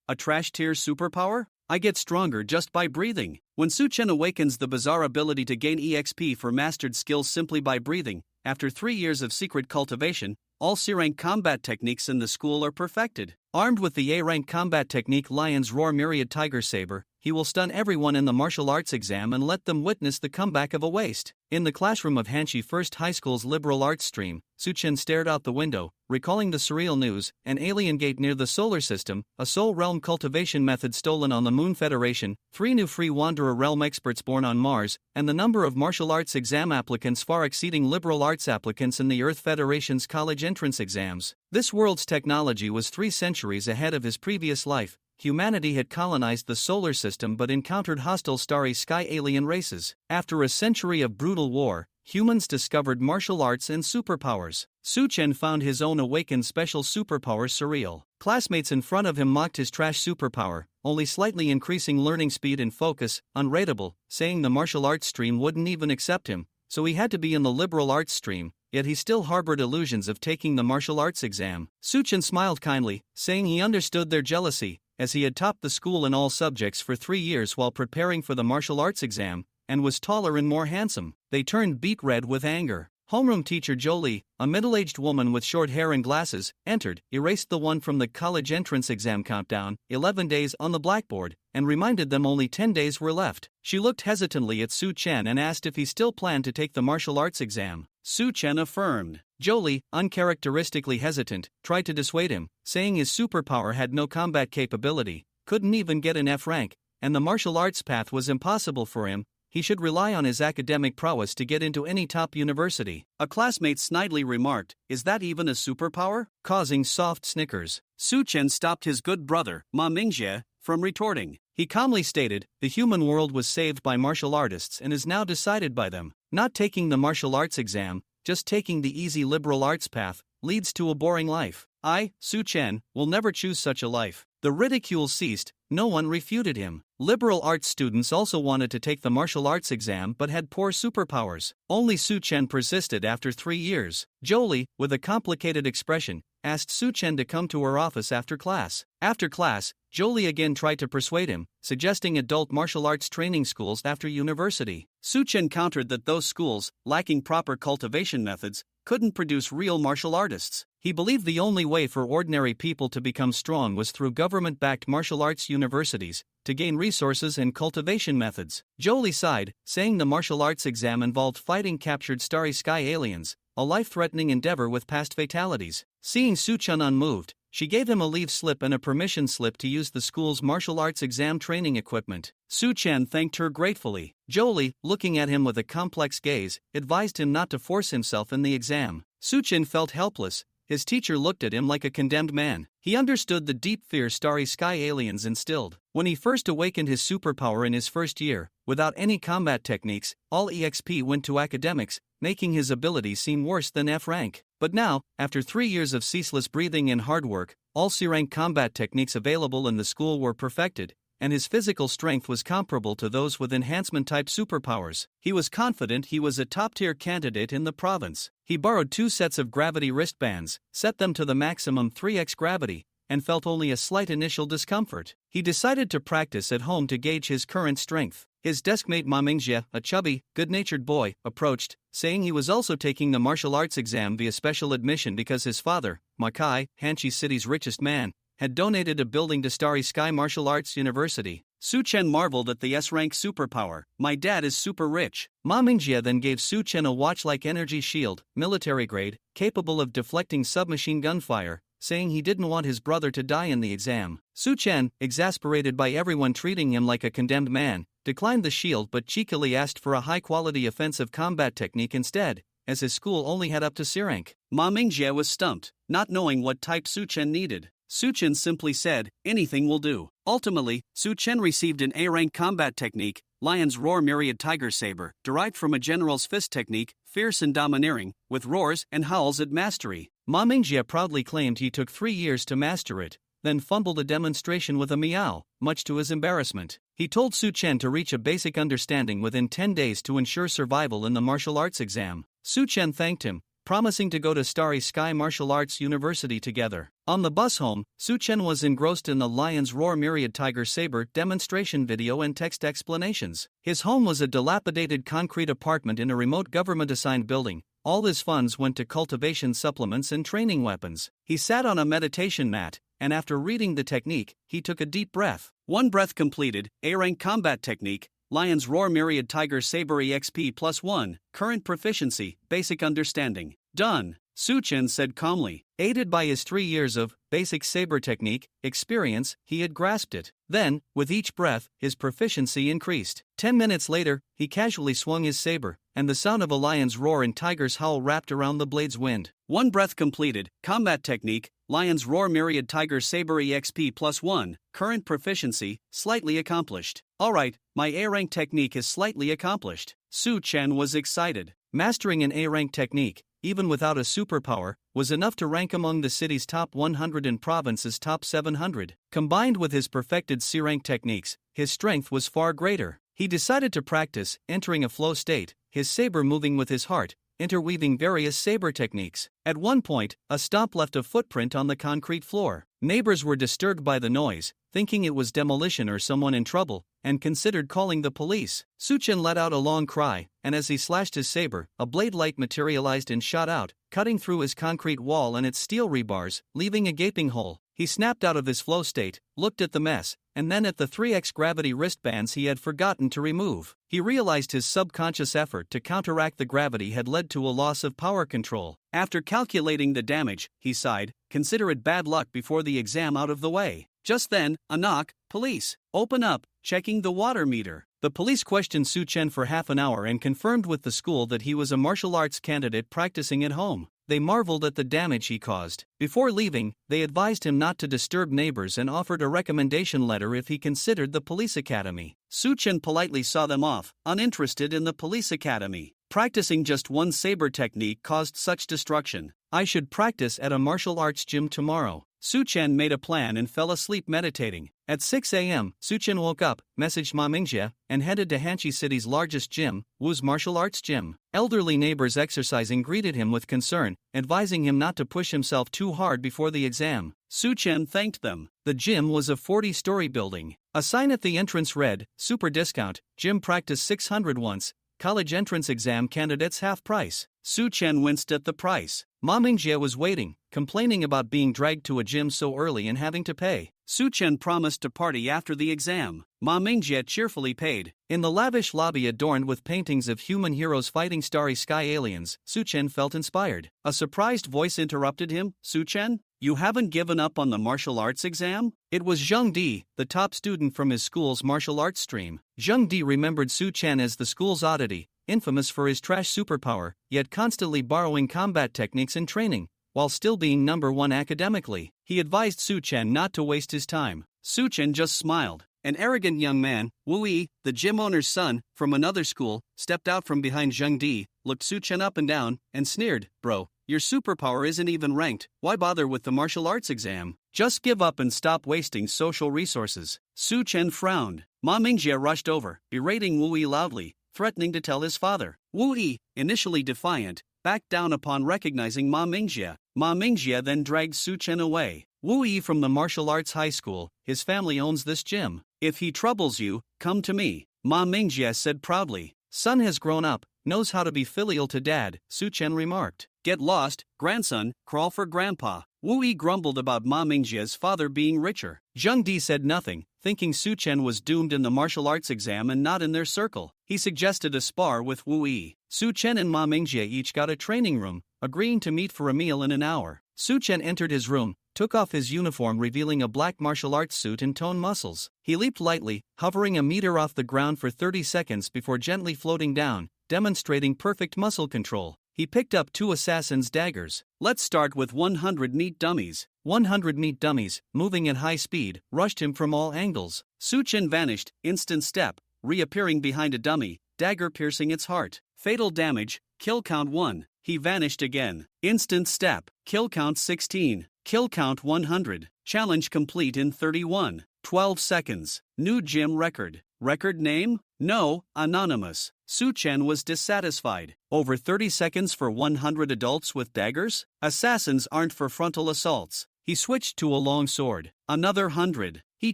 A trash tier superpower? I get stronger just by breathing. When Chen awakens the bizarre ability to gain EXP for mastered skills simply by breathing, after 3 years of secret cultivation, all C-rank combat techniques in the school are perfected. Armed with the A-rank combat technique Lion's Roar Myriad Tiger Saber, he will stun everyone in the martial arts exam and let them witness the comeback of a waste. In the classroom of Hanshi First High School's liberal arts stream, Chen stared out the window, recalling the surreal news: an alien gate near the solar system, a soul realm cultivation method stolen on the Moon Federation, 3 new free Wanderer realm experts born on Mars, and the number of martial arts exam applicants far exceeding liberal arts applicants in the Earth Federation's college entrance exams. This world's technology was 3 centuries ahead of his previous life. Humanity had colonized the solar system but encountered hostile starry sky alien races. After a century of brutal war, humans discovered martial arts and superpowers. Chen found his own awakened special superpower surreal. Classmates in front of him mocked his trash superpower, only slightly increasing learning speed and focus, unrateable, saying the martial arts stream wouldn't even accept him, so he had to be in the liberal arts stream. Yet he still harbored illusions of taking the martial arts exam. Chen smiled kindly, saying he understood their jealousy, as he had topped the school in all subjects for 3 years while preparing for the martial arts exam, and was taller and more handsome. They turned beet red with anger. Homeroom teacher Jolie, a middle-aged woman with short hair and glasses, entered, erased the one from the college entrance exam countdown, 11 days on the blackboard, and reminded them only 10 days were left. She looked hesitantly at Chen and asked if he still planned to take the martial arts exam. Chen affirmed. Jolie, uncharacteristically hesitant, tried to dissuade him, saying his superpower had no combat capability, couldn't even get an F rank, and the martial arts path was impossible for him. He should rely on his academic prowess to get into any top university. A classmate snidely remarked, "Is that even a superpower?" causing soft snickers. Chen stopped his good brother, Ma Mingjie, from retorting. He calmly stated, "The human world was saved by martial artists and is now decided by them. Not taking the martial arts exam, just taking the easy liberal arts path, leads to a boring life. I, Chen, will never choose such a life." The ridicule ceased, no one refuted him. Liberal arts students also wanted to take the martial arts exam but had poor superpowers. Only Chen persisted after 3 years. Jolie, with a complicated expression, asked Chen to come to her office after class. After class, Jolie again tried to persuade him, suggesting adult martial arts training schools after university. Chen countered that those schools, lacking proper cultivation methods, couldn't produce real martial artists. He believed the only way for ordinary people to become strong was through government-backed martial arts universities, to gain resources and cultivation methods. Jolie sighed, saying the martial arts exam involved fighting captured starry sky aliens, a life-threatening endeavor with past fatalities. Seeing Chen unmoved, she gave him a leave slip and a permission slip to use the school's martial arts exam training equipment. Chen thanked her gratefully. Jolie, looking at him with a complex gaze, advised him not to force himself in the exam. Chen felt helpless. His teacher looked at him like a condemned man. He understood the deep fear starry sky aliens instilled. When he first awakened his superpower in his first year, without any combat techniques, all EXP went to academics, making his ability seem worse than F rank. But now, after 3 years of ceaseless breathing and hard work, all C-rank combat techniques available in the school were perfected, and his physical strength was comparable to those with enhancement-type superpowers. He was confident he was a top-tier candidate in the province. He borrowed 2 sets of gravity wristbands, set them to the maximum 3x gravity, and felt only a slight initial discomfort. He decided to practice at home to gauge his current strength. His deskmate Ma Mingjie, a chubby, good-natured boy, approached, saying he was also taking the martial arts exam via special admission because his father, Ma Kai, Hanshi City's richest man, had donated a building to Starry Sky Martial Arts University. Chen marveled at the S-rank superpower. "My dad is super rich." Ma Mingjie then gave Chen a watch-like energy shield, military grade, capable of deflecting submachine gun fire, saying he didn't want his brother to die in the exam. Chen, exasperated by everyone treating him like a condemned man, declined the shield but cheekily asked for a high-quality offensive combat technique instead, as his school only had up to C rank. Ma Mingjie was stumped, not knowing what type Chen needed. Chen simply said, "Anything will do." Ultimately, Chen received an A-rank combat technique, Lion's Roar Myriad Tiger Saber, derived from a general's fist technique, fierce and domineering, with roars and howls at mastery. Ma Mingjie proudly claimed he took 3 years to master it, then fumbled a demonstration with a meow, much to his embarrassment. He told Chen to reach a basic understanding within 10 days to ensure survival in the martial arts exam. Chen thanked him, promising to go to Starry Sky Martial Arts University together. On the bus home, Chen was engrossed in the Lion's Roar Myriad Tiger Saber demonstration video and text explanations. His home was a dilapidated concrete apartment in a remote government-assigned building. All his funds went to cultivation supplements and training weapons. He sat on a meditation mat, and after reading the technique, he took a deep breath. One breath completed, A-rank combat technique, Lion's Roar Myriad Tiger Saber EXP +1, current proficiency, basic understanding. Done, Chen said calmly. Aided by his 3 years of basic saber technique experience, he had grasped it. Then, with each breath, his proficiency increased. 10 minutes later, he casually swung his saber, and the sound of a lion's roar and tiger's howl wrapped around the blade's wind. One breath completed, combat technique, Lion's Roar Myriad Tiger Saber EXP +1, current proficiency, slightly accomplished. Alright, my A-rank technique is slightly accomplished. Chen was excited. Mastering an A-rank technique, even without a superpower, was enough to rank among the city's top 100 and province's top 700. Combined with his perfected C-rank techniques, his strength was far greater. He decided to practice, entering a flow state, his saber moving with his heart, interweaving various saber techniques. At one point, a stomp left a footprint on the concrete floor. Neighbors were disturbed by the noise, thinking it was demolition or someone in trouble, and considered calling the police. Chen let out a long cry, and as he slashed his saber, a blade light materialized and shot out, cutting through his concrete wall and its steel rebars, leaving a gaping hole. He snapped out of his flow state, looked at the mess, and then at the 3x gravity wristbands he had forgotten to remove. He realized his subconscious effort to counteract the gravity had led to a loss of power control. After calculating the damage, he sighed, consider it bad luck before the exam out of the way. Just then, a knock, police, open up, checking the water meter. The police questioned Chen for half an hour and confirmed with the school that he was a martial arts candidate practicing at home. They marveled at the damage he caused. Before leaving, they advised him not to disturb neighbors and offered a recommendation letter if he considered the police academy. Chen politely saw them off, uninterested in the police academy. Practicing just one saber technique caused such destruction. I should practice at a martial arts gym tomorrow. Chen made a plan and fell asleep meditating. At 6 a.m., Chen woke up, messaged Ma Mingjie, and headed to Hanxi City's largest gym, Wu's martial arts gym. Elderly neighbors exercising greeted him with concern, advising him not to push himself too hard before the exam. Chen thanked them. The gym was a 40-story building. A sign at the entrance read, Super Discount, Gym Practice 600 once, College Entrance Exam Candidates half price. Chen winced at the price. Ma Mingjie was waiting, complaining about being dragged to a gym so early and having to pay. Chen promised to party after the exam. Ma Mingjie cheerfully paid. In the lavish lobby adorned with paintings of human heroes fighting starry sky aliens, Chen felt inspired. A surprised voice interrupted him. Chen, you haven't given up on the martial arts exam? It was Zheng Di, the top student from his school's martial arts stream. Zheng Di remembered Chen as the school's oddity, infamous for his trash superpower, yet constantly borrowing combat techniques in training, while still being number one academically. He advised Chen not to waste his time. Chen just smiled. An arrogant young man, Wu Yi, the gym owner's son, from another school, stepped out from behind Zheng Di, looked Chen up and down, and sneered, Bro, your superpower isn't even ranked, why bother with the martial arts exam? Just give up and stop wasting social resources. Chen frowned. Ma Mingjie rushed over, berating Wu Yi loudly, threatening to tell his father. Wu Yi, initially defiant, backed down upon recognizing Ma Mingjie. Ma Mingjie then dragged Chen away. Wu Yi from the martial arts high school, his family owns this gym. If he troubles you, come to me, Ma Mingjie said proudly. Son has grown up, knows how to be filial to dad, Chen remarked. Get lost, grandson, crawl for grandpa. Wu Yi grumbled about Ma Mingjie's father being richer. Zheng Di said nothing, thinking Chen was doomed in the martial arts exam and not in their circle. He suggested a spar with Wu Yi. Chen and Ma Mingjie each got a training room, agreeing to meet for a meal in an hour. Chen entered his room, took off his uniform revealing a black martial arts suit and toned muscles. He leaped lightly, hovering a meter off the ground for 30 seconds before gently floating down, demonstrating perfect muscle control. He picked up 2 assassins' daggers. Let's start with 100 neat dummies. 100 neat dummies, moving at high speed, rushed him from all angles. Chen vanished, instant step, reappearing behind a dummy, dagger piercing its heart. Fatal damage, kill count 1. He vanished again. Instant step, kill count 16. Kill count 100. Challenge complete in 31.12 seconds. New gym record. Record name? No, anonymous. Su Chen was dissatisfied. Over 30 seconds for 100 adults with daggers? Assassins aren't for frontal assaults. He switched to a long sword. Another 100. He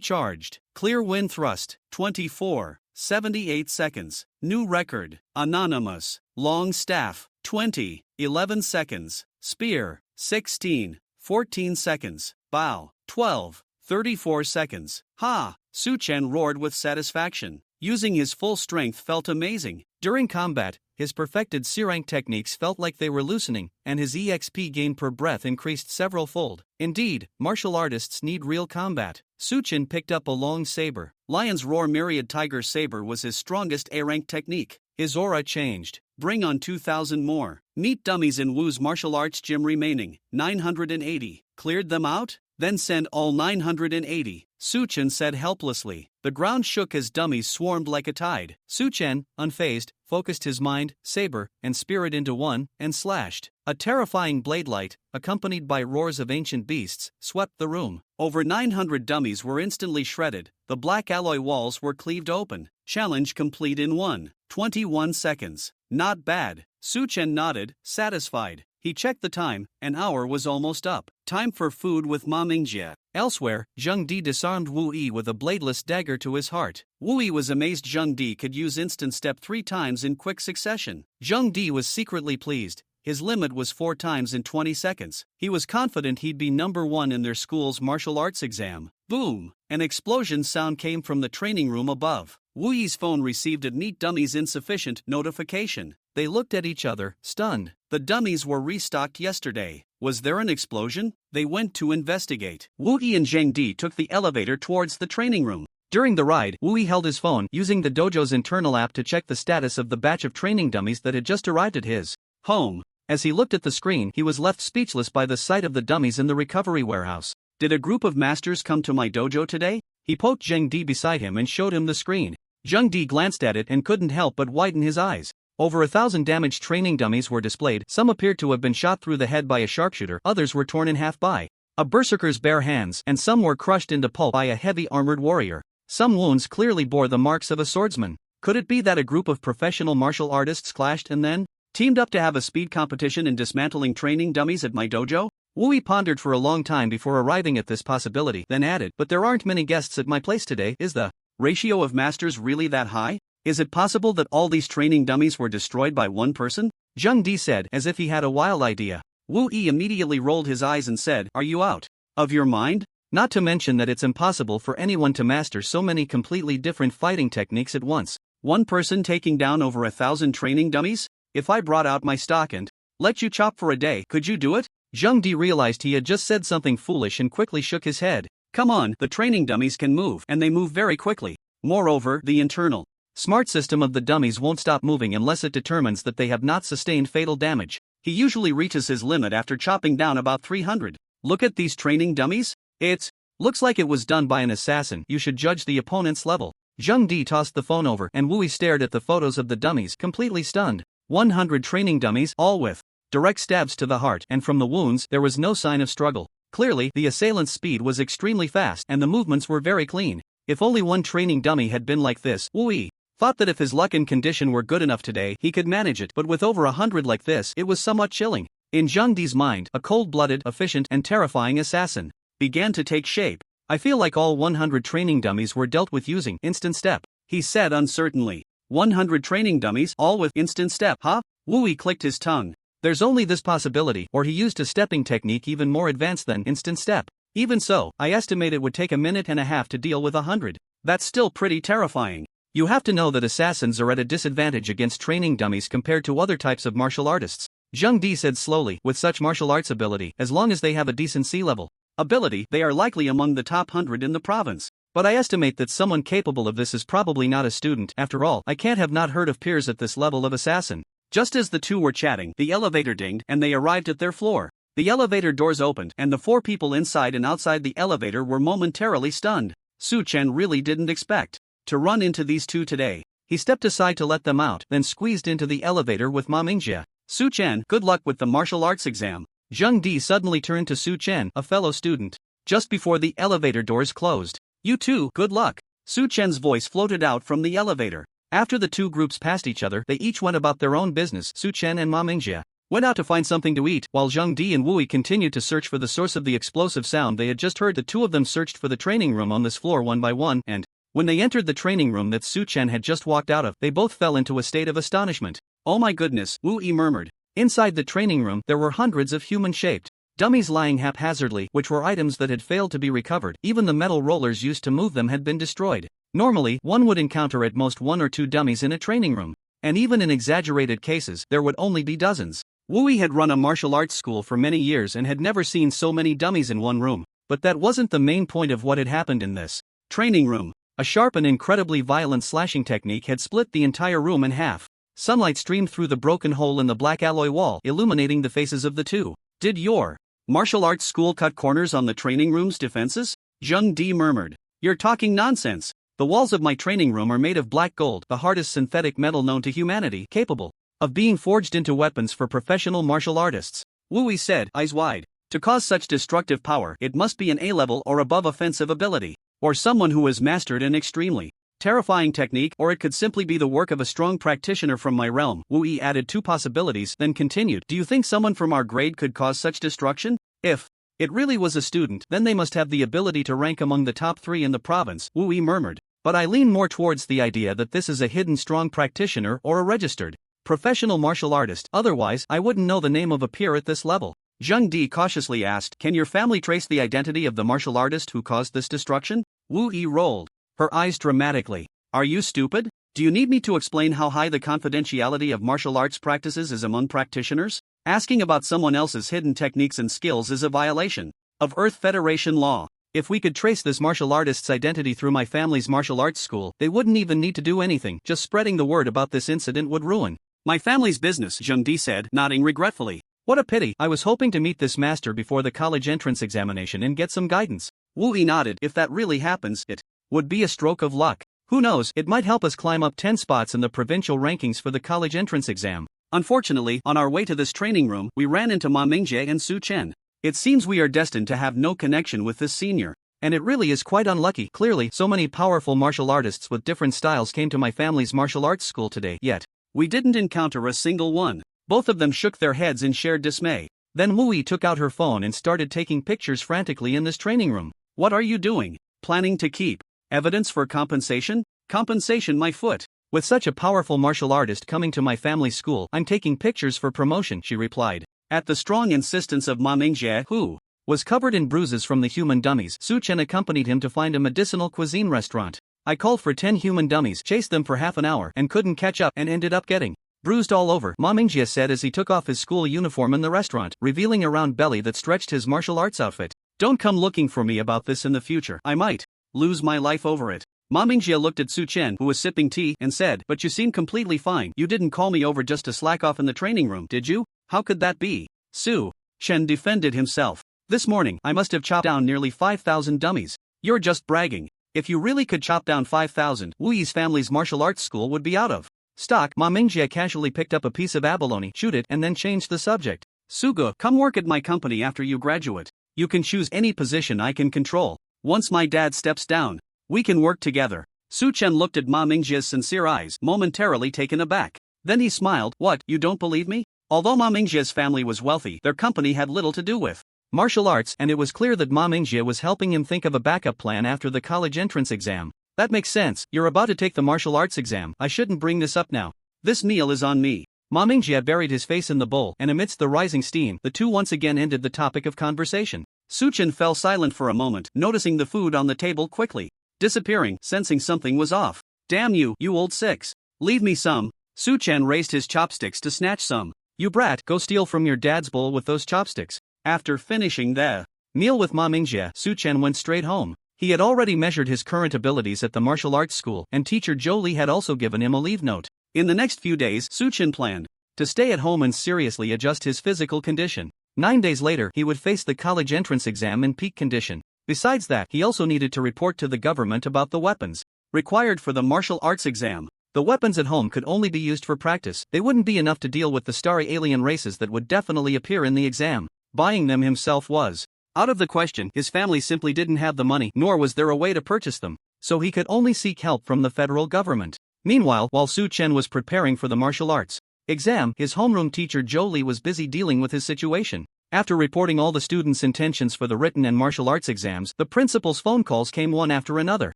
charged. Clear wind thrust. 24. 78 seconds. New record. Anonymous. Long staff. 20. 11 seconds. Spear. 16. 14 seconds. Bow. 12. 34 seconds. Ha! Su Chen roared with satisfaction. Using his full strength felt amazing. During combat, his perfected C-rank techniques felt like they were loosening, and his EXP gain per breath increased several-fold. Indeed, martial artists need real combat. Su Chen picked up a long saber. Lion's Roar Myriad Tiger Saber was his strongest A-rank technique. His aura changed. Bring on 2,000 more. Meet dummies in Wu's martial arts gym remaining. 980. Cleared them out? Then send all 980. Su Chen said helplessly. The ground shook as dummies swarmed like a tide. Su Chen, unfazed, focused his mind, saber, and spirit into one, and slashed. A terrifying blade light, accompanied by roars of ancient beasts, swept the room. Over 900 dummies were instantly shredded. The black alloy walls were cleaved open. Challenge complete in 21 seconds. Not bad. Su Chen nodded, satisfied. He checked the time. An hour was almost up. Time for food with Ma Mingjie. Elsewhere, Zheng Di disarmed Wu Yi with a bladeless dagger to his heart. Wu Yi was amazed Zheng Di could use instant step 3 times in quick succession. Zheng Di was secretly pleased. His limit was 4 times in 20 seconds. He was confident he'd be number 1 in their school's martial arts exam. Boom! An explosion sound came from the training room above. Wu Yi's phone received a neat dummy's insufficient notification. They looked at each other, stunned. The dummies were restocked yesterday. Was there an explosion? They went to investigate. Wu Yi and Zheng Di took the elevator towards the training room. During the ride, Wu Yi held his phone, using the dojo's internal app to check the status of the batch of training dummies that had just arrived at his home. As he looked at the screen, he was left speechless by the sight of the dummies in the recovery warehouse. Did a group of masters come to my dojo today? He poked Zheng Di beside him and showed him the screen. Zheng Di glanced at it and couldn't help but widen his eyes. Over 1,000 damaged training dummies were displayed. Some appeared to have been shot through the head by a sharpshooter, others were torn in half by a berserker's bare hands, and some were crushed into pulp by a heavy armored warrior. Some wounds clearly bore the marks of a swordsman. Could it be that a group of professional martial artists clashed and then teamed up to have a speed competition in dismantling training dummies at my dojo? Wu Yi pondered for a long time before arriving at this possibility, then added, but there aren't many guests at my place today. Is the ratio of masters really that high? Is it possible that all these training dummies were destroyed by one person? Zheng Di said, as if he had a wild idea. Wu Yi immediately rolled his eyes and said, are you out of your mind? Not to mention that it's impossible for anyone to master so many completely different fighting techniques at once. One person taking down over 1,000 training dummies? If I brought out my stock and let you chop for a day, could you do it? Zheng Di realized he had just said something foolish and quickly shook his head. Come on, the training dummies can move, and they move very quickly. Moreover, the internal smart system of the dummies won't stop moving unless it determines that they have not sustained fatal damage. He usually reaches his limit after chopping down about 300. Look at these training dummies. It looks like it was done by an assassin. You should judge the opponent's level. Zheng Di tossed the phone over, and Wu Yi stared at the photos of the dummies, completely stunned. 100 training dummies, all with direct stabs to the heart, and from the wounds, there was no sign of struggle. Clearly, the assailant's speed was extremely fast, and the movements were very clean. If only one training dummy had been like this, Wu Yi thought that if his luck and condition were good enough today, he could manage it, but with over 100 like this, it was somewhat chilling. In Zheng Di's mind, a cold-blooded, efficient, and terrifying assassin began to take shape. I feel like all 100 training dummies were dealt with using instant step, he said uncertainly. 100 training dummies, all with instant step, huh? Wu Yi clicked his tongue. There's only this possibility, or he used a stepping technique even more advanced than instant step. Even so, I estimate it would take a minute and a half to deal with 100. That's still pretty terrifying. You have to know that assassins are at a disadvantage against training dummies compared to other types of martial artists. Zheng Di said slowly, with such martial arts ability, as long as they have a decent C-level ability, they are likely among the top 100 in the province. But I estimate that someone capable of this is probably not a student. After all, I can't have not heard of peers at this level of assassin. Just as the two were chatting, the elevator dinged, and they arrived at their floor. The elevator doors opened, and the 4 people inside and outside the elevator were momentarily stunned. Su Chen really didn't expect to run into these two today. He stepped aside to let them out, then squeezed into the elevator with Ma Mingjie. Su Chen, good luck with the martial arts exam. Zheng Di suddenly turned to Su Chen, a fellow student, just before the elevator doors closed. You too, good luck. Su Chen's voice floated out from the elevator. After the two groups passed each other, they each went about their own business. Su Chen and Ma Mingjie went out to find something to eat, while Zhang Di and Wu Yi continued to search for the source of the explosive sound they had just heard. The two of them searched for the training room on this floor one by one, and when they entered the training room that Su Chen had just walked out of, they both fell into a state of astonishment. "Oh my goodness," Wu Yi murmured. Inside the training room, there were hundreds of human-shaped dummies lying haphazardly, which were items that had failed to be recovered. Even the metal rollers used to move them had been destroyed. Normally, one would encounter at most 1 or 2 dummies in a training room, and even in exaggerated cases, there would only be dozens. Wu Yi had run a martial arts school for many years and had never seen so many dummies in one room, but that wasn't the main point of what had happened in this training room. A sharp and incredibly violent slashing technique had split the entire room in half. Sunlight streamed through the broken hole in the black alloy wall, illuminating the faces of the two. "Did your martial arts school cut corners on the training room's defenses?" Zhang Di murmured. "You're talking nonsense. The walls of my training room are made of black gold, the hardest synthetic metal known to humanity, capable of being forged into weapons for professional martial artists," Wu Yi said, eyes wide. "To cause such destructive power, it must be an A-level or above offensive ability, or someone who has mastered an extremely terrifying technique, or it could simply be the work of a strong practitioner from my realm." Wu Yi added 2 possibilities, then continued. "Do you think someone from our grade could cause such destruction? If it really was a student, then they must have the ability to rank among the top 3 in the province," Wu Yi murmured. "But I lean more towards the idea that this is a hidden strong practitioner or a registered professional martial artist, otherwise I wouldn't know the name of a peer at this level." Zhang Di cautiously asked, "Can your family trace the identity of the martial artist who caused this destruction?" Wu Yi rolled her eyes dramatically. "Are you stupid? Do you need me to explain how high the confidentiality of martial arts practices is among practitioners? Asking about someone else's hidden techniques and skills is a violation of Earth Federation law. If we could trace this martial artist's identity through my family's martial arts school, they wouldn't even need to do anything. Just spreading the word about this incident would ruin my family's business," Zhang Di said, nodding regretfully. "What a pity. I was hoping to meet this master before the college entrance examination and get some guidance." Wu Yi nodded. "If that really happens, it would be a stroke of luck. Who knows, it might help us climb up 10 spots in the provincial rankings for the college entrance exam." Unfortunately, on our way to this training room, we ran into Ma Mingjie and Su Chen. "It seems we are destined to have no connection with this senior. And it really is quite unlucky. Clearly, so many powerful martial artists with different styles came to my family's martial arts school today, yet we didn't encounter a single one." Both of them shook their heads in shared dismay. Then Wu Yi took out her phone and started taking pictures frantically in this training room. "What are you doing? Planning to keep evidence for compensation?" "Compensation, my foot. With such a powerful martial artist coming to my family's school, I'm taking pictures for promotion," she replied. At the strong insistence of Ma Mingjie, who was covered in bruises from the human dummies, Su Chen accompanied him to find a medicinal cuisine restaurant. "I called for 10 human dummies, chased them for half an hour, and couldn't catch up, and ended up getting bruised all over," Ma Mingjie said as he took off his school uniform in the restaurant, revealing a round belly that stretched his martial arts outfit. "Don't come looking for me about this in the future. I might lose my life over it." Ma Mingjie looked at Su Chen, who was sipping tea, and said, "But you seem completely fine. You didn't call me over just to slack off in the training room, did you? How could that be?" Su Chen defended himself. "This morning, I must have chopped down nearly 5,000 dummies." "You're just bragging. If you really could chop down 5,000, Wu Yi's family's martial arts school would be out of stock." Ma Mingjie casually picked up a piece of abalone, chewed it, and then changed the subject. "Suga, come work at my company after you graduate. You can choose any position I can control. Once my dad steps down, we can work together." Su Chen looked at Ma Mingjie's sincere eyes, momentarily taken aback. Then he smiled. "What, you don't believe me?" Although Ma Mingjie's family was wealthy, their company had little to do with martial arts, and it was clear that Ma Mingjie was helping him think of a backup plan after the college entrance exam. "That makes sense. You're about to take the martial arts exam. I shouldn't bring this up now. This meal is on me." Ma Mingjie buried his face in the bowl, and amidst the rising steam, the two once again ended the topic of conversation. Su Chen fell silent for a moment, noticing the food on the table quickly disappearing, sensing something was off. "Damn you, you old six. Leave me some." Su Chen raised his chopsticks to snatch some. "You brat, go steal from your dad's bowl with those chopsticks." After finishing the meal with Ma Mingjie, Su Chen went straight home. He had already measured his current abilities at the martial arts school, and teacher Zhou Li had also given him a leave note. In the next few days, Su Chen planned to stay at home and seriously adjust his physical condition. 9 days later, he would face the college entrance exam in peak condition. Besides that, he also needed to report to the government about the weapons required for the martial arts exam. The weapons at home could only be used for practice. They wouldn't be enough to deal with the starry alien races that would definitely appear in the exam. Buying them himself was out of the question. His family simply didn't have the money, nor was there a way to purchase them, so he could only seek help from the federal government. Meanwhile, while Su Chen was preparing for the martial arts exam, his homeroom teacher Jolie was busy dealing with his situation. After reporting all the students' intentions for the written and martial arts exams, the principal's phone calls came one after another.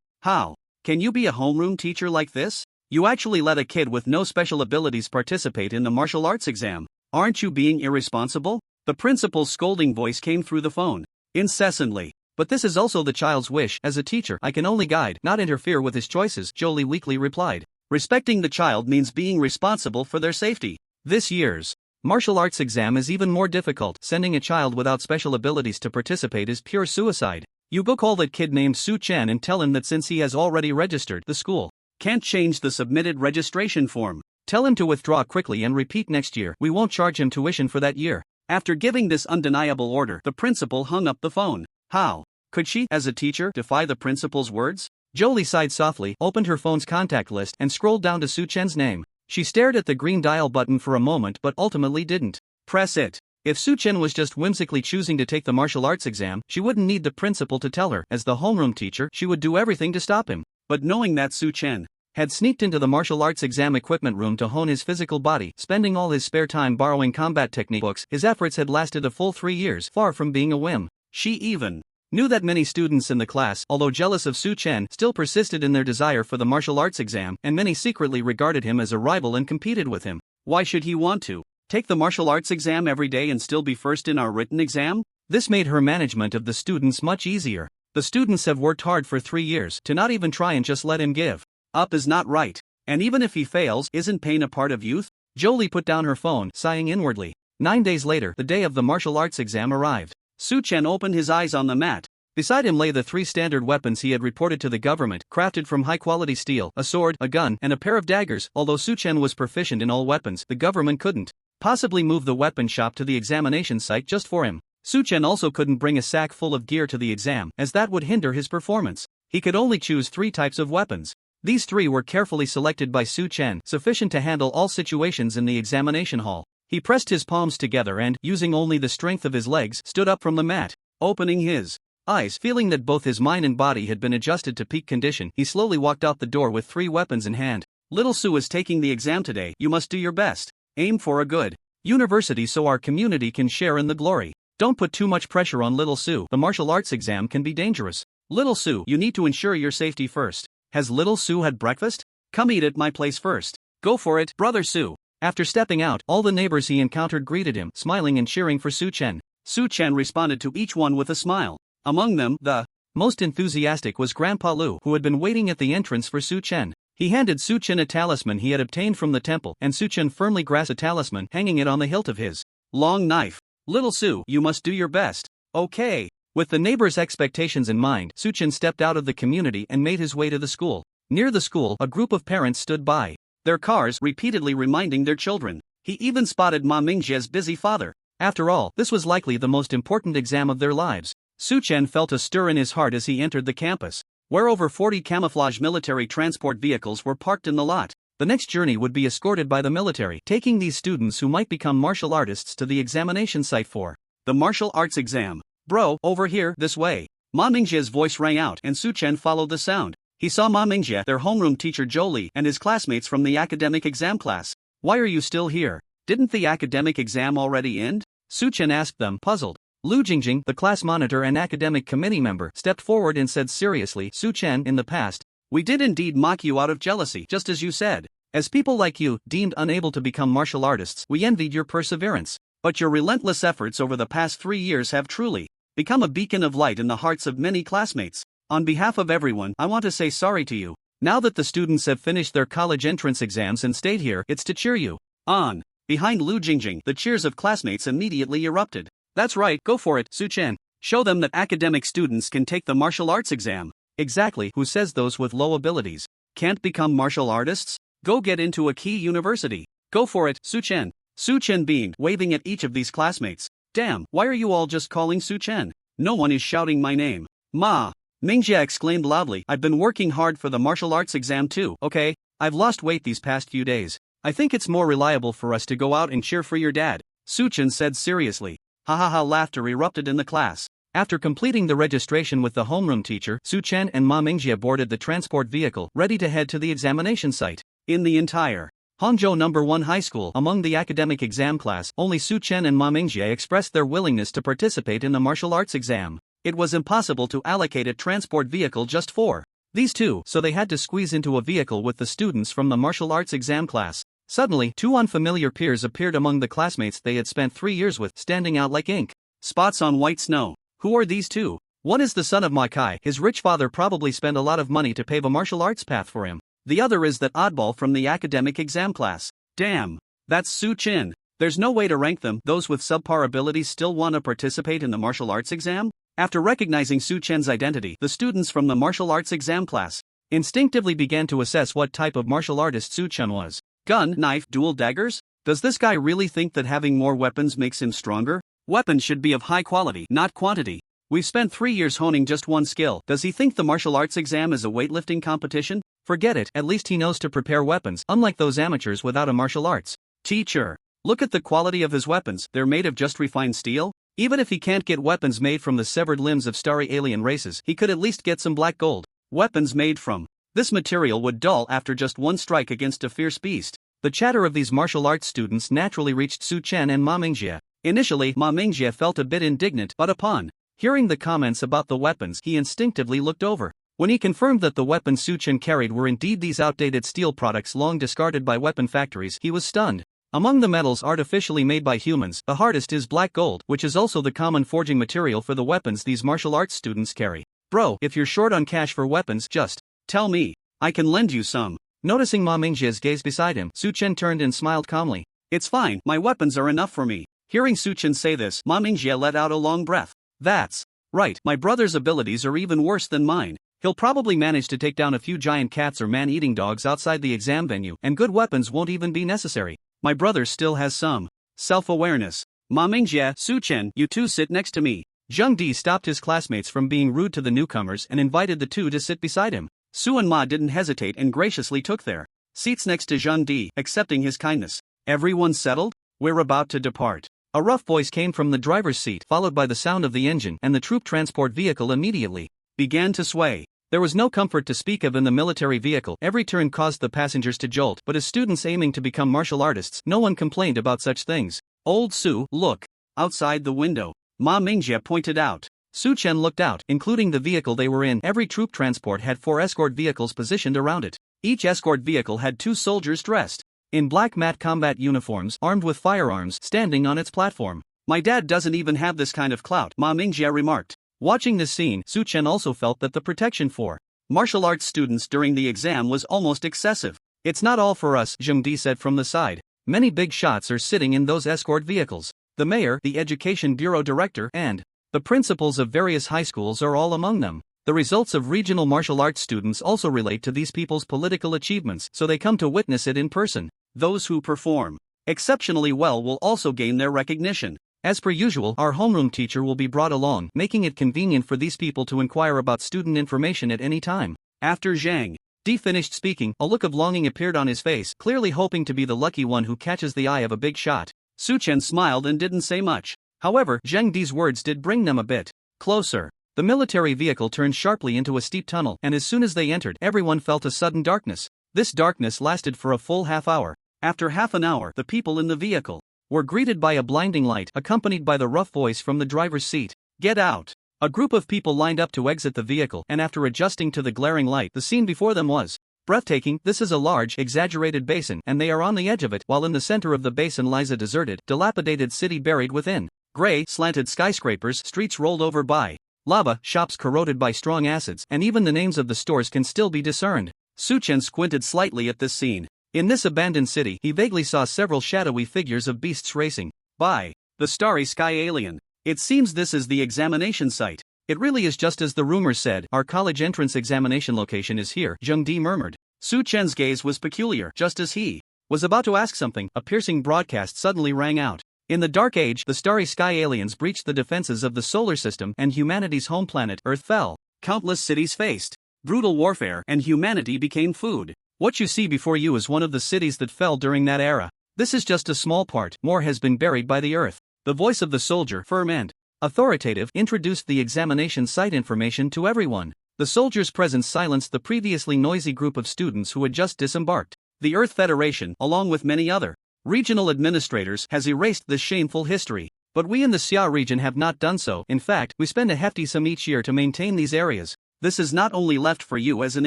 How can you be a homeroom teacher like this? You actually let a kid with no special abilities participate in the martial arts exam. Aren't you being irresponsible? The principal's scolding voice came through the phone incessantly. But this is also the child's wish. As a teacher, I can only guide, not interfere with his choices, Jolie weakly replied. Respecting the child means being responsible for their safety. This year's martial arts exam is even more difficult. Sending a child without special abilities to participate is pure suicide. You go call that kid named Su Chen and tell him that since he has already registered, the school can't change the submitted registration form. Tell him to withdraw quickly and repeat next year. We won't charge him tuition for that year. After giving this undeniable order, the principal hung up the phone. How could she, as a teacher, defy the principal's words? Jolie sighed softly, opened her phone's contact list, and scrolled down to Su Chen's name. She stared at the green dial button for a moment but ultimately didn't press it. If Su Chen was just whimsically choosing to take the martial arts exam, she wouldn't need the principal to tell her. As the homeroom teacher, she would do everything to stop him. But knowing that Su Chen had sneaked into the martial arts exam equipment room to hone his physical body, spending all his spare time borrowing combat technique books, his efforts had lasted a full 3 years, far from being a whim. She even knew that many students in the class, although jealous of Su Chen, still persisted in their desire for the martial arts exam, and many secretly regarded him as a rival and competed with him. Why should he want to take the martial arts exam every day and still be first in our written exam? This made her management of the students much easier. The students have worked hard for 3 years. To not even try and just let him give up is not right. And even if he fails, isn't pain a part of youth? Jolie put down her phone, sighing inwardly. 9 days later, the day of the martial arts exam arrived. Su Chen opened his eyes on the mat. Beside him lay the 3 standard weapons he had reported to the government, crafted from high-quality steel: a sword, a gun, and a pair of daggers. Although Su Chen was proficient in all weapons, the government couldn't possibly move the weapon shop to the examination site just for him. Su Chen also couldn't bring a sack full of gear to the exam, as that would hinder his performance. He could only choose 3 types of weapons. These 3 were carefully selected by Su Chen, sufficient to handle all situations in the examination hall. He pressed his palms together and, using only the strength of his legs, stood up from the mat. Opening his eyes, feeling that both his mind and body had been adjusted to peak condition, he slowly walked out the door with 3 weapons in hand. Little Su is taking the exam today. You must do your best. Aim for a good university so our community can share in the glory. Don't put too much pressure on Little Su. The martial arts exam can be dangerous. Little Su, you need to ensure your safety first. Has Little Su had breakfast? Come eat at my place first. Go for it, Brother Su. After stepping out, all the neighbors he encountered greeted him, smiling and cheering for Su Chen. Su Chen responded to each one with a smile. Among them, the most enthusiastic was Grandpa Lu, who had been waiting at the entrance for Su Chen. He handed Su Chen a talisman he had obtained from the temple, and Su Chen firmly grasped the talisman, hanging it on the hilt of his long knife. Little Su, you must do your best. Okay. With the neighbors' expectations in mind, Su Chen stepped out of the community and made his way to the school. Near the school, a group of parents stood by their cars, repeatedly reminding their children. He even spotted Ma Mingjia's busy father. After all, this was likely the most important exam of their lives. Su Chen felt a stir in his heart as he entered the campus, where over 40 camouflage military transport vehicles were parked in the lot. The next journey would be escorted by the military, taking these students who might become martial artists to the examination site for the martial arts exam. Bro, over here, this way. Ma Mingjia's voice rang out, and Su Chen followed the sound. He saw Ma Mingjia, their homeroom teacher Jolie, and his classmates from the academic exam class. Why are you still here? Didn't the academic exam already end? Su Chen asked them, puzzled. Lu Jingjing, the class monitor and academic committee member, stepped forward and said seriously, Su Chen, in the past, we did indeed mock you out of jealousy, just as you said. As people like you, deemed unable to become martial artists, we envied your perseverance. But your relentless efforts over the past 3 years have truly become a beacon of light in the hearts of many classmates. On behalf of everyone, I want to say sorry to you. Now that the students have finished their college entrance exams and stayed here, it's to cheer you on. Behind Lu Jingjing, the cheers of classmates immediately erupted. That's right, go for it, Su Chen. Show them that academic students can take the martial arts exam. Exactly, who says those with low abilities can't become martial artists? Go get into a key university. Go for it, Su Chen. Su Chen beamed, waving at each of these classmates. Damn, why are you all just calling Su Chen? No one is shouting my name. Ma Mingjia exclaimed loudly, I've been working hard for the martial arts exam too, okay? I've lost weight these past few days. I think it's more reliable for us to go out and cheer for your dad, Su Chen said seriously. Ha ha ha, laughter erupted in the class. After completing the registration with the homeroom teacher, Su Chen and Ma Mingjia boarded the transport vehicle, ready to head to the examination site. In the entire Hangzhou No. 1 high school, among the academic exam class, only Su Chen and Ma Mingjie expressed their willingness to participate in the martial arts exam. It was impossible to allocate a transport vehicle just for these two, so they had to squeeze into a vehicle with the students from the martial arts exam class. Suddenly, two unfamiliar peers appeared among the classmates they had spent 3 years with, standing out like ink spots on white snow. Who are these two? One is the son of Ma Kai. His rich father probably spent a lot of money to pave a martial arts path for him. The other is that oddball from the academic exam class. Damn, that's Su Chen. There's no way to rank them. Those with subpar abilities still want to participate in the martial arts exam? After recognizing Su Chen's identity, the students from the martial arts exam class instinctively began to assess what type of martial artist Su Chen was. Gun, knife, dual daggers? Does this guy really think that having more weapons makes him stronger? Weapons should be of high quality, not quantity. We've spent 3 years honing just one skill. Does he think the martial arts exam is a weightlifting competition? Forget it, at least he knows to prepare weapons, unlike those amateurs without a martial arts teacher. Look at the quality of his weapons, they're made of just refined steel? Even if he can't get weapons made from the severed limbs of starry alien races, he could at least get some black gold weapons made from this material would dull after just one strike against a fierce beast. The chatter of these martial arts students naturally reached Su Chen and Ma Mingjie. Initially, Ma Mingjie felt a bit indignant, but upon hearing the comments about the weapons, he instinctively looked over. When he confirmed that the weapons Su Chen carried were indeed these outdated steel products long discarded by weapon factories, he was stunned. Among the metals artificially made by humans, the hardest is black gold, which is also the common forging material for the weapons these martial arts students carry. Bro, if you're short on cash for weapons, just tell me. I can lend you some. Noticing Ma Mingjie's gaze beside him, Su Chen turned and smiled calmly. It's fine, my weapons are enough for me. Hearing Su Chen say this, Ma Mingjie let out a long breath. That's right, my brother's abilities are even worse than mine. He'll probably manage to take down a few giant cats or man-eating dogs outside the exam venue, and good weapons won't even be necessary. My brother still has some self-awareness. Ma Mingjie, Su Chen, you two sit next to me. Zheng Di stopped his classmates from being rude to the newcomers and invited the two to sit beside him. Su and Ma didn't hesitate and graciously took their seats next to Zheng Di, accepting his kindness. Everyone settled? We're about to depart. A rough voice came from the driver's seat, followed by the sound of the engine, and the troop transport vehicle immediately began to sway. There was no comfort to speak of in the military vehicle. Every turn caused the passengers to jolt, but as students aiming to become martial artists, no one complained about such things. Old Su, look. Outside the window. Ma Mingjie pointed out. Su Chen looked out, including the vehicle they were in. Every troop transport had 4 escort vehicles positioned around it. Each escort vehicle had 2 soldiers dressed in black matte combat uniforms, armed with firearms, standing on its platform. My dad doesn't even have this kind of clout, Ma Mingjie remarked. Watching this scene, Su Chen also felt that the protection for martial arts students during the exam was almost excessive. It's not all for us, Zheng Di said from the side. Many big shots are sitting in those escort vehicles. The mayor, the education bureau director, and the principals of various high schools are all among them. The results of regional martial arts students also relate to these people's political achievements, so they come to witness it in person. Those who perform exceptionally well will also gain their recognition. As per usual, our homeroom teacher will be brought along, making it convenient for these people to inquire about student information at any time. After Zhang Di finished speaking, a look of longing appeared on his face, clearly hoping to be the lucky one who catches the eye of a big shot. Su Chen smiled and didn't say much. However, Zhang Di's words did bring them a bit closer. The military vehicle turned sharply into a steep tunnel, and as soon as they entered, everyone felt a sudden darkness. This darkness lasted for a full half hour. After half an hour, the people in the vehicle were greeted by a blinding light, accompanied by the rough voice from the driver's seat. Get out! A group of people lined up to exit the vehicle, and after adjusting to the glaring light, the scene before them was breathtaking. This is a large, exaggerated basin, and they are on the edge of it, while in the center of the basin lies a deserted, dilapidated city buried within gray, slanted skyscrapers, streets rolled over by lava, shops corroded by strong acids, and even the names of the stores can still be discerned. Su Chen squinted slightly at this scene. In this abandoned city, he vaguely saw several shadowy figures of beasts racing by the starry sky alien. It seems this is the examination site. It really is just as the rumors said. Our college entrance examination location is here, Zheng Di murmured. Su Chen's gaze was peculiar. Just as he was about to ask something, a piercing broadcast suddenly rang out. In the Dark Age, the starry sky aliens breached the defenses of the solar system, and humanity's home planet, Earth, fell. Countless cities faced brutal warfare, and humanity became food. What you see before you is one of the cities that fell during that era. This is just a small part. More has been buried by the earth. The voice of the soldier, firm and authoritative, introduced the examination site information to everyone. The soldier's presence silenced the previously noisy group of students who had just disembarked. The Earth Federation, along with many other regional administrators, has erased this shameful history. But we in the Xia region have not done so. In fact, we spend a hefty sum each year to maintain these areas. This is not only left for you as an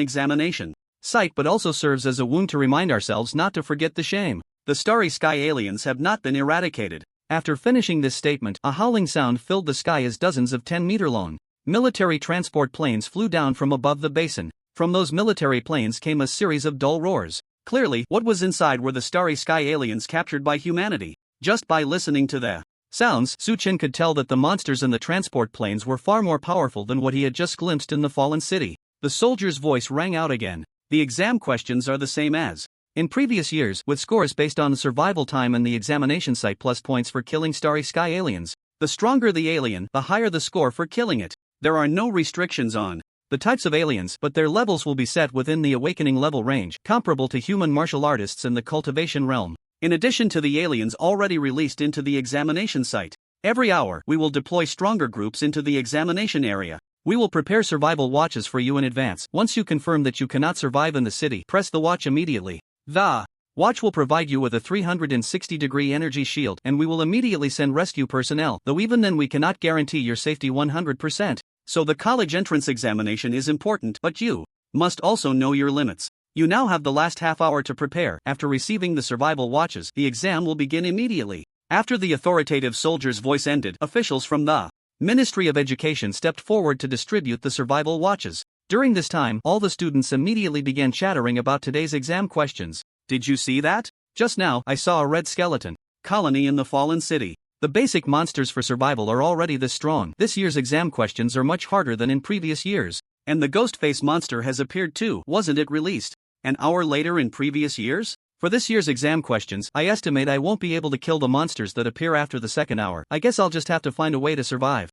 examination site but also serves as a wound to remind ourselves not to forget the shame. The starry sky aliens have not been eradicated. After finishing this statement, a howling sound filled the sky as dozens of 10-meter-long military transport planes flew down from above the basin. From those military planes came a series of dull roars. Clearly, what was inside were the starry sky aliens captured by humanity. Just by listening to the sounds, Chen could tell that the monsters in the transport planes were far more powerful than what he had just glimpsed in the fallen city. The soldier's voice rang out again. The exam questions are the same as in previous years, with scores based on survival time and the examination site plus points for killing starry sky aliens. The stronger the alien, the higher the score for killing it. There are no restrictions on the types of aliens, but their levels will be set within the awakening level range, comparable to human martial artists in the cultivation realm. In addition to the aliens already released into the examination site, every hour we will deploy stronger groups into the examination area. We will prepare survival watches for you in advance. Once you confirm that you cannot survive in the city, press the watch immediately. The watch will provide you with a 360-degree energy shield, and we will immediately send rescue personnel, though even then we cannot guarantee your safety 100%. So the college entrance examination is important, but you must also know your limits. You now have the last half hour to prepare. After receiving the survival watches, the exam will begin immediately. After the authoritative soldier's voice ended, officials from the Ministry of Education stepped forward to distribute the survival watches. During this time, all the students immediately began chattering about today's exam questions. Did you see that? Just now, I saw a red skeleton colony in the fallen city. The basic monsters for survival are already this strong. This year's exam questions are much harder than in previous years. And the ghost face monster has appeared too. Wasn't it released an hour later in previous years? For this year's exam questions, I estimate I won't be able to kill the monsters that appear after the second hour. I guess I'll just have to find a way to survive.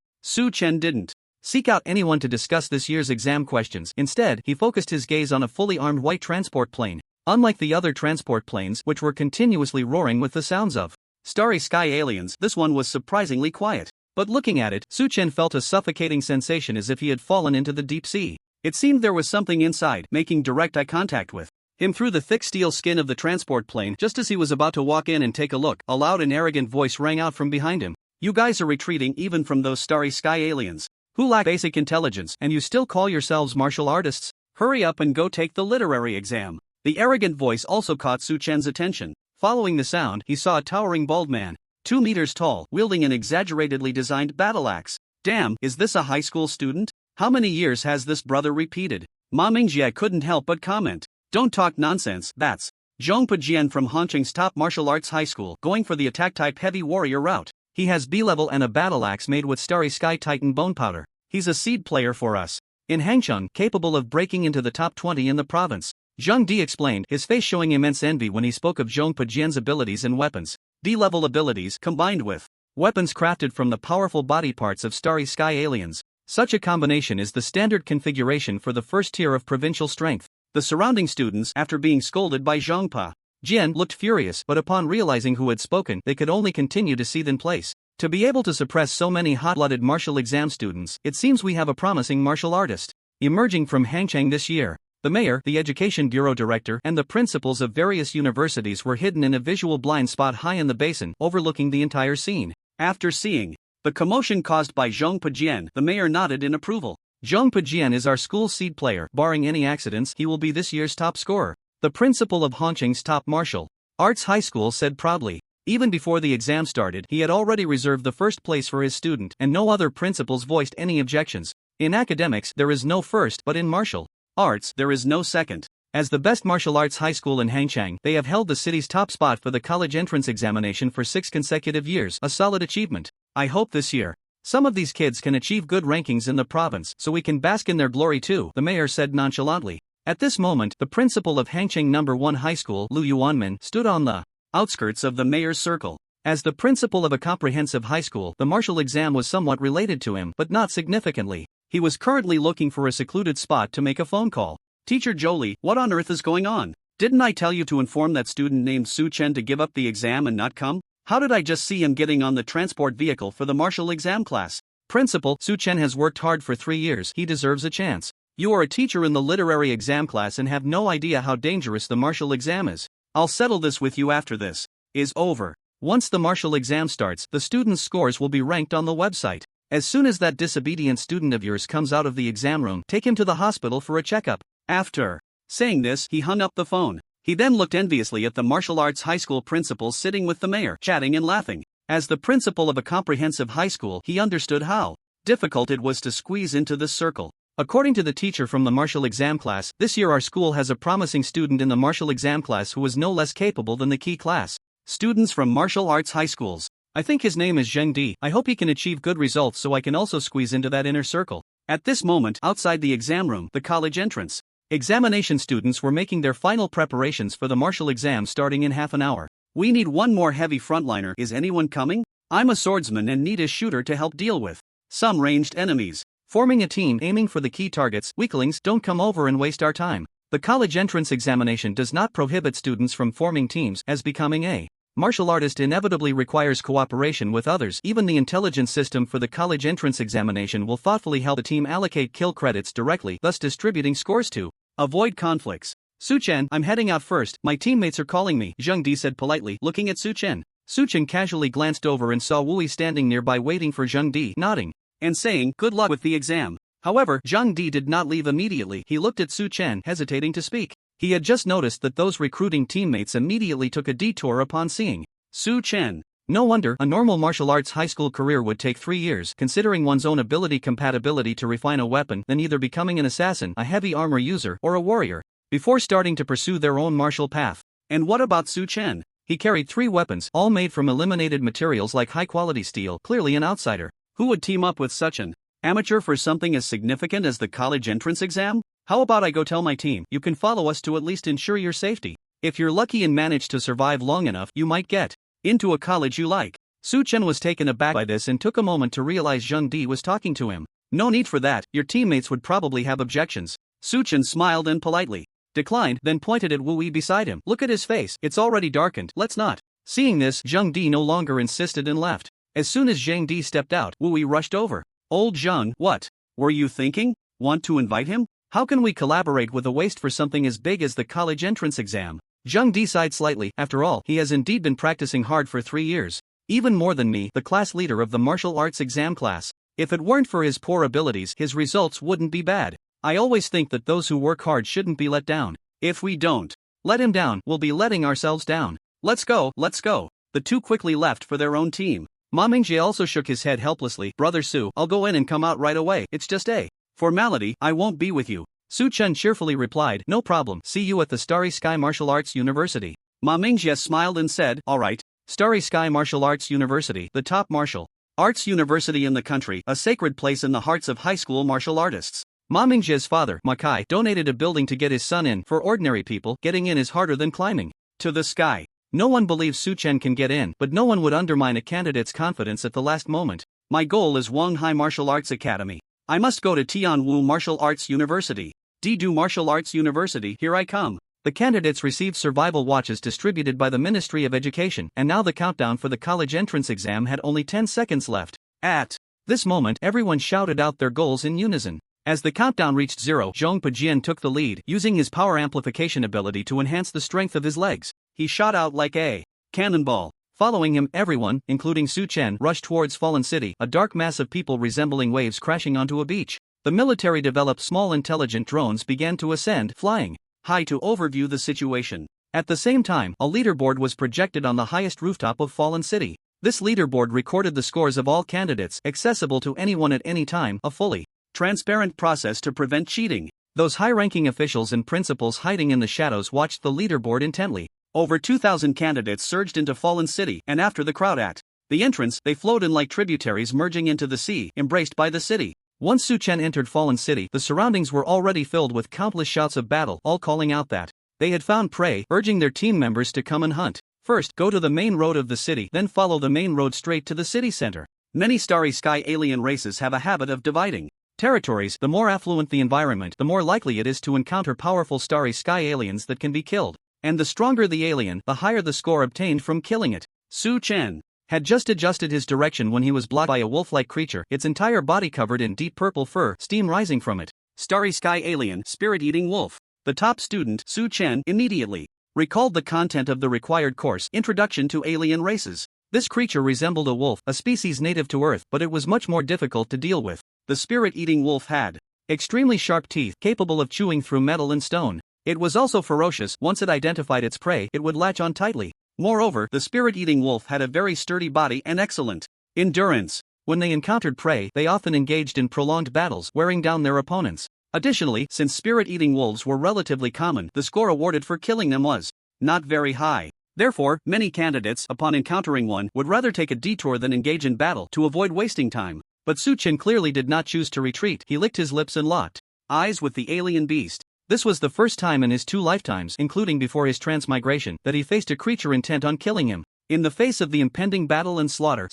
Chen didn't seek out anyone to discuss this year's exam questions. Instead, he focused his gaze on a fully armed white transport plane. Unlike the other transport planes, which were continuously roaring with the sounds of starry sky aliens, this one was surprisingly quiet. But looking at it, Chen felt a suffocating sensation as if he had fallen into the deep sea. It seemed there was something inside, making direct eye contact with him through the thick steel skin of the transport plane. Just as he was about to walk in and take a look, a loud and arrogant voice rang out from behind him. You guys are retreating even from those starry sky aliens who lack basic intelligence, and you still call yourselves martial artists? Hurry up and go take the literary exam. The arrogant voice also caught Chen's attention. Following the sound, he saw a towering bald man, 2 meters tall, wielding an exaggeratedly designed battle axe. Damn, is this a high school student? How many years has this brother repeated? Ma Mingjie couldn't help but comment. Don't talk nonsense, that's Zhongpa Jian from Hongqing's top martial arts high school, going for the attack-type heavy warrior route. He has B-level and a battle axe made with starry sky titan bone powder. He's a seed player for us in Hangcheng, capable of breaking into the top 20 in the province. Zhang Di explained, his face showing immense envy when he spoke of Zhongpa Jian's abilities and weapons. D-level abilities combined with weapons crafted from the powerful body parts of starry sky aliens. Such a combination is the standard configuration for the first tier of provincial strength. The surrounding students, after being scolded by Zhongpa Jian, looked furious, but upon realizing who had spoken, they could only continue to seethe in place. To be able to suppress so many hot-blooded martial exam students, it seems we have a promising martial artist emerging from Hangcheng this year. The mayor, the education bureau director, and the principals of various universities were hidden in a visual blind spot high in the basin, overlooking the entire scene. After seeing the commotion caused by Zhongpa Jian, the mayor nodded in approval. Zhongpa Jian is our school seed player. Barring any accidents, he will be this year's top scorer. The principal of Hongqing's top martial arts high school said proudly. Even before the exam started, he had already reserved the first place for his student, and no other principals voiced any objections. In academics, there is no first, but in martial arts, there is no second. As the best martial arts high school in Hangcheng, they have held the city's top spot for the college entrance examination for 6 consecutive years, a solid achievement. I hope this year some of these kids can achieve good rankings in the province, so we can bask in their glory too, the mayor said nonchalantly. At this moment, the principal of Hangcheng No. 1 High School, Lu Yuanmin, stood on the outskirts of the mayor's circle. As the principal of a comprehensive high school, the martial exam was somewhat related to him, but not significantly. He was currently looking for a secluded spot to make a phone call. Teacher Jolie, what on earth is going on? Didn't I tell you to inform that student named Chen to give up the exam and not come? How did I just see him getting on the transport vehicle for the martial exam class? Principal, Chen has worked hard for 3 years, he deserves a chance. You are a teacher in the literary exam class and have no idea how dangerous the martial exam is. I'll settle this with you after this is over. Once the martial exam starts, the students' scores will be ranked on the website. As soon as that disobedient student of yours comes out of the exam room, take him to the hospital for a checkup. After saying this, he hung up the phone. He then looked enviously at the martial arts high school principal sitting with the mayor, chatting and laughing. As the principal of a comprehensive high school, he understood how difficult it was to squeeze into this circle. According to the teacher from the martial exam class, this year our school has a promising student in the martial exam class who is no less capable than the key class students from martial arts high schools. I think his name is Zheng Di. I hope he can achieve good results so I can also squeeze into that inner circle. At this moment, outside the exam room, the college entrance examination students were making their final preparations for the martial exam starting in half an hour. We need one more heavy frontliner. Is anyone coming? I'm a swordsman and need a shooter to help deal with some ranged enemies. Forming a team aiming for the key targets. Weaklings, don't come over and waste our time. The college entrance examination does not prohibit students from forming teams, as becoming a martial artist inevitably requires cooperation with others. Even the intelligence system for the college entrance examination will thoughtfully help the team allocate kill credits directly, thus distributing scores to avoid conflicts. Su-Chen, I'm heading out first, my teammates are calling me, Zheng Di said politely, looking at Su-Chen. Su-Chen casually glanced over and saw Wu Yi standing nearby waiting for Zheng Di, nodding and saying, good luck with the exam. However, Zheng Di did not leave immediately. He looked at Su-Chen, hesitating to speak. He had just noticed that those recruiting teammates immediately took a detour upon seeing Su-Chen. No wonder, a normal martial arts high school career would take 3 years, considering one's own ability compatibility to refine a weapon, then either becoming an assassin, a heavy armor user, or a warrior, before starting to pursue their own martial path. And what about Su-Chen? He carried 3 weapons, all made from eliminated materials like high-quality steel, clearly an outsider. Who would team up with such an amateur for something as significant as the college entrance exam? How about I go tell my team, you can follow us to at least ensure your safety. If you're lucky and manage to survive long enough, you might get into a college you like. Su-Chen was taken aback by this and took a moment to realize Zheng Di was talking to him. No need for that, your teammates would probably have objections. Su-Chen smiled and politely declined, then pointed at Wu Yi beside him. Look at his face, it's already darkened, let's not. Seeing this, Zheng Di no longer insisted and left. As soon as Zheng Di stepped out, Wu Yi rushed over. Old Zheng, what were you thinking? Want to invite him? How can we collaborate with a waste for something as big as the college entrance exam? Zheng Di sighed slightly. After all, he has indeed been practicing hard for 3 years. Even more than me, the class leader of the martial arts exam class. If it weren't for his poor abilities, his results wouldn't be bad. I always think that those who work hard shouldn't be let down. If we don't let him down, we'll be letting ourselves down. Let's go, let's go. The two quickly left for their own team. Ma Mingjie also shook his head helplessly. Brother Su, I'll go in and come out right away. It's just a formality, I won't be with you. Su-Chen cheerfully replied, no problem, see you at the Starry Sky Martial Arts University. Ma Mingjie smiled and said, alright. Starry Sky Martial Arts University, the top martial arts university in the country, a sacred place in the hearts of high school martial artists. Ma Mingjie's father, Ma Kai, donated a building to get his son in. For ordinary people, getting in is harder than climbing to the sky. No one believes Su-Chen can get in, but no one would undermine a candidate's confidence at the last moment. My goal is Wanghai Martial Arts Academy. I must go to Tianwu Martial Arts University. Didu Martial Arts University, here I come. The candidates received survival watches distributed by the Ministry of Education, and now the countdown for the college entrance exam had only 10 seconds left. At this moment, everyone shouted out their goals in unison. As the countdown reached 0, Zhong Pujian took the lead, using his power amplification ability to enhance the strength of his legs. He shot out like a cannonball. Following him, everyone, including Su-Chen, rushed towards Fallen City, a dark mass of people resembling waves crashing onto a beach. The military developed small intelligent drones began to ascend, flying high to overview the situation. At the same time, a leaderboard was projected on the highest rooftop of Fallen City. This leaderboard recorded the scores of all candidates, accessible to anyone at any time, a fully transparent process to prevent cheating. Those high-ranking officials and principals hiding in the shadows watched the leaderboard intently. Over 2,000 candidates surged into Fallen City, and after the crowd at the entrance, they flowed in like tributaries merging into the sea, embraced by the city. Once Su-Chen entered Fallen City, the surroundings were already filled with countless shouts of battle, all calling out that they had found prey, urging their team members to come and hunt. First, go to the main road of the city, then follow the main road straight to the city center. Many Starry Sky alien races have a habit of dividing territories. The more affluent the environment, the more likely it is to encounter powerful Starry Sky aliens that can be killed. And the stronger the alien, the higher the score obtained from killing it. Su-Chen had just adjusted his direction when he was blocked by a wolf-like creature, its entire body covered in deep purple fur, steam rising from it. Starry Sky Alien Spirit-Eating Wolf. The top student, Chen, immediately recalled the content of the required course, Introduction to Alien Races. This creature resembled a wolf, a species native to Earth, but it was much more difficult to deal with. The spirit-eating wolf had extremely sharp teeth, capable of chewing through metal and stone. It was also ferocious. Once it identified its prey, it would latch on tightly. Moreover, the spirit-eating wolf had a very sturdy body and excellent endurance. When they encountered prey, they often engaged in prolonged battles, wearing down their opponents. Additionally, since spirit-eating wolves were relatively common, the score awarded for killing them was not very high. Therefore, many candidates, upon encountering one, would rather take a detour than engage in battle to avoid wasting time. But Chen clearly did not choose to retreat. He licked his lips and locked eyes with the alien beast. This was the first time in his 2 lifetimes, including before his transmigration, that he faced a creature intent on killing him. In the face of the impending battle and slaughter,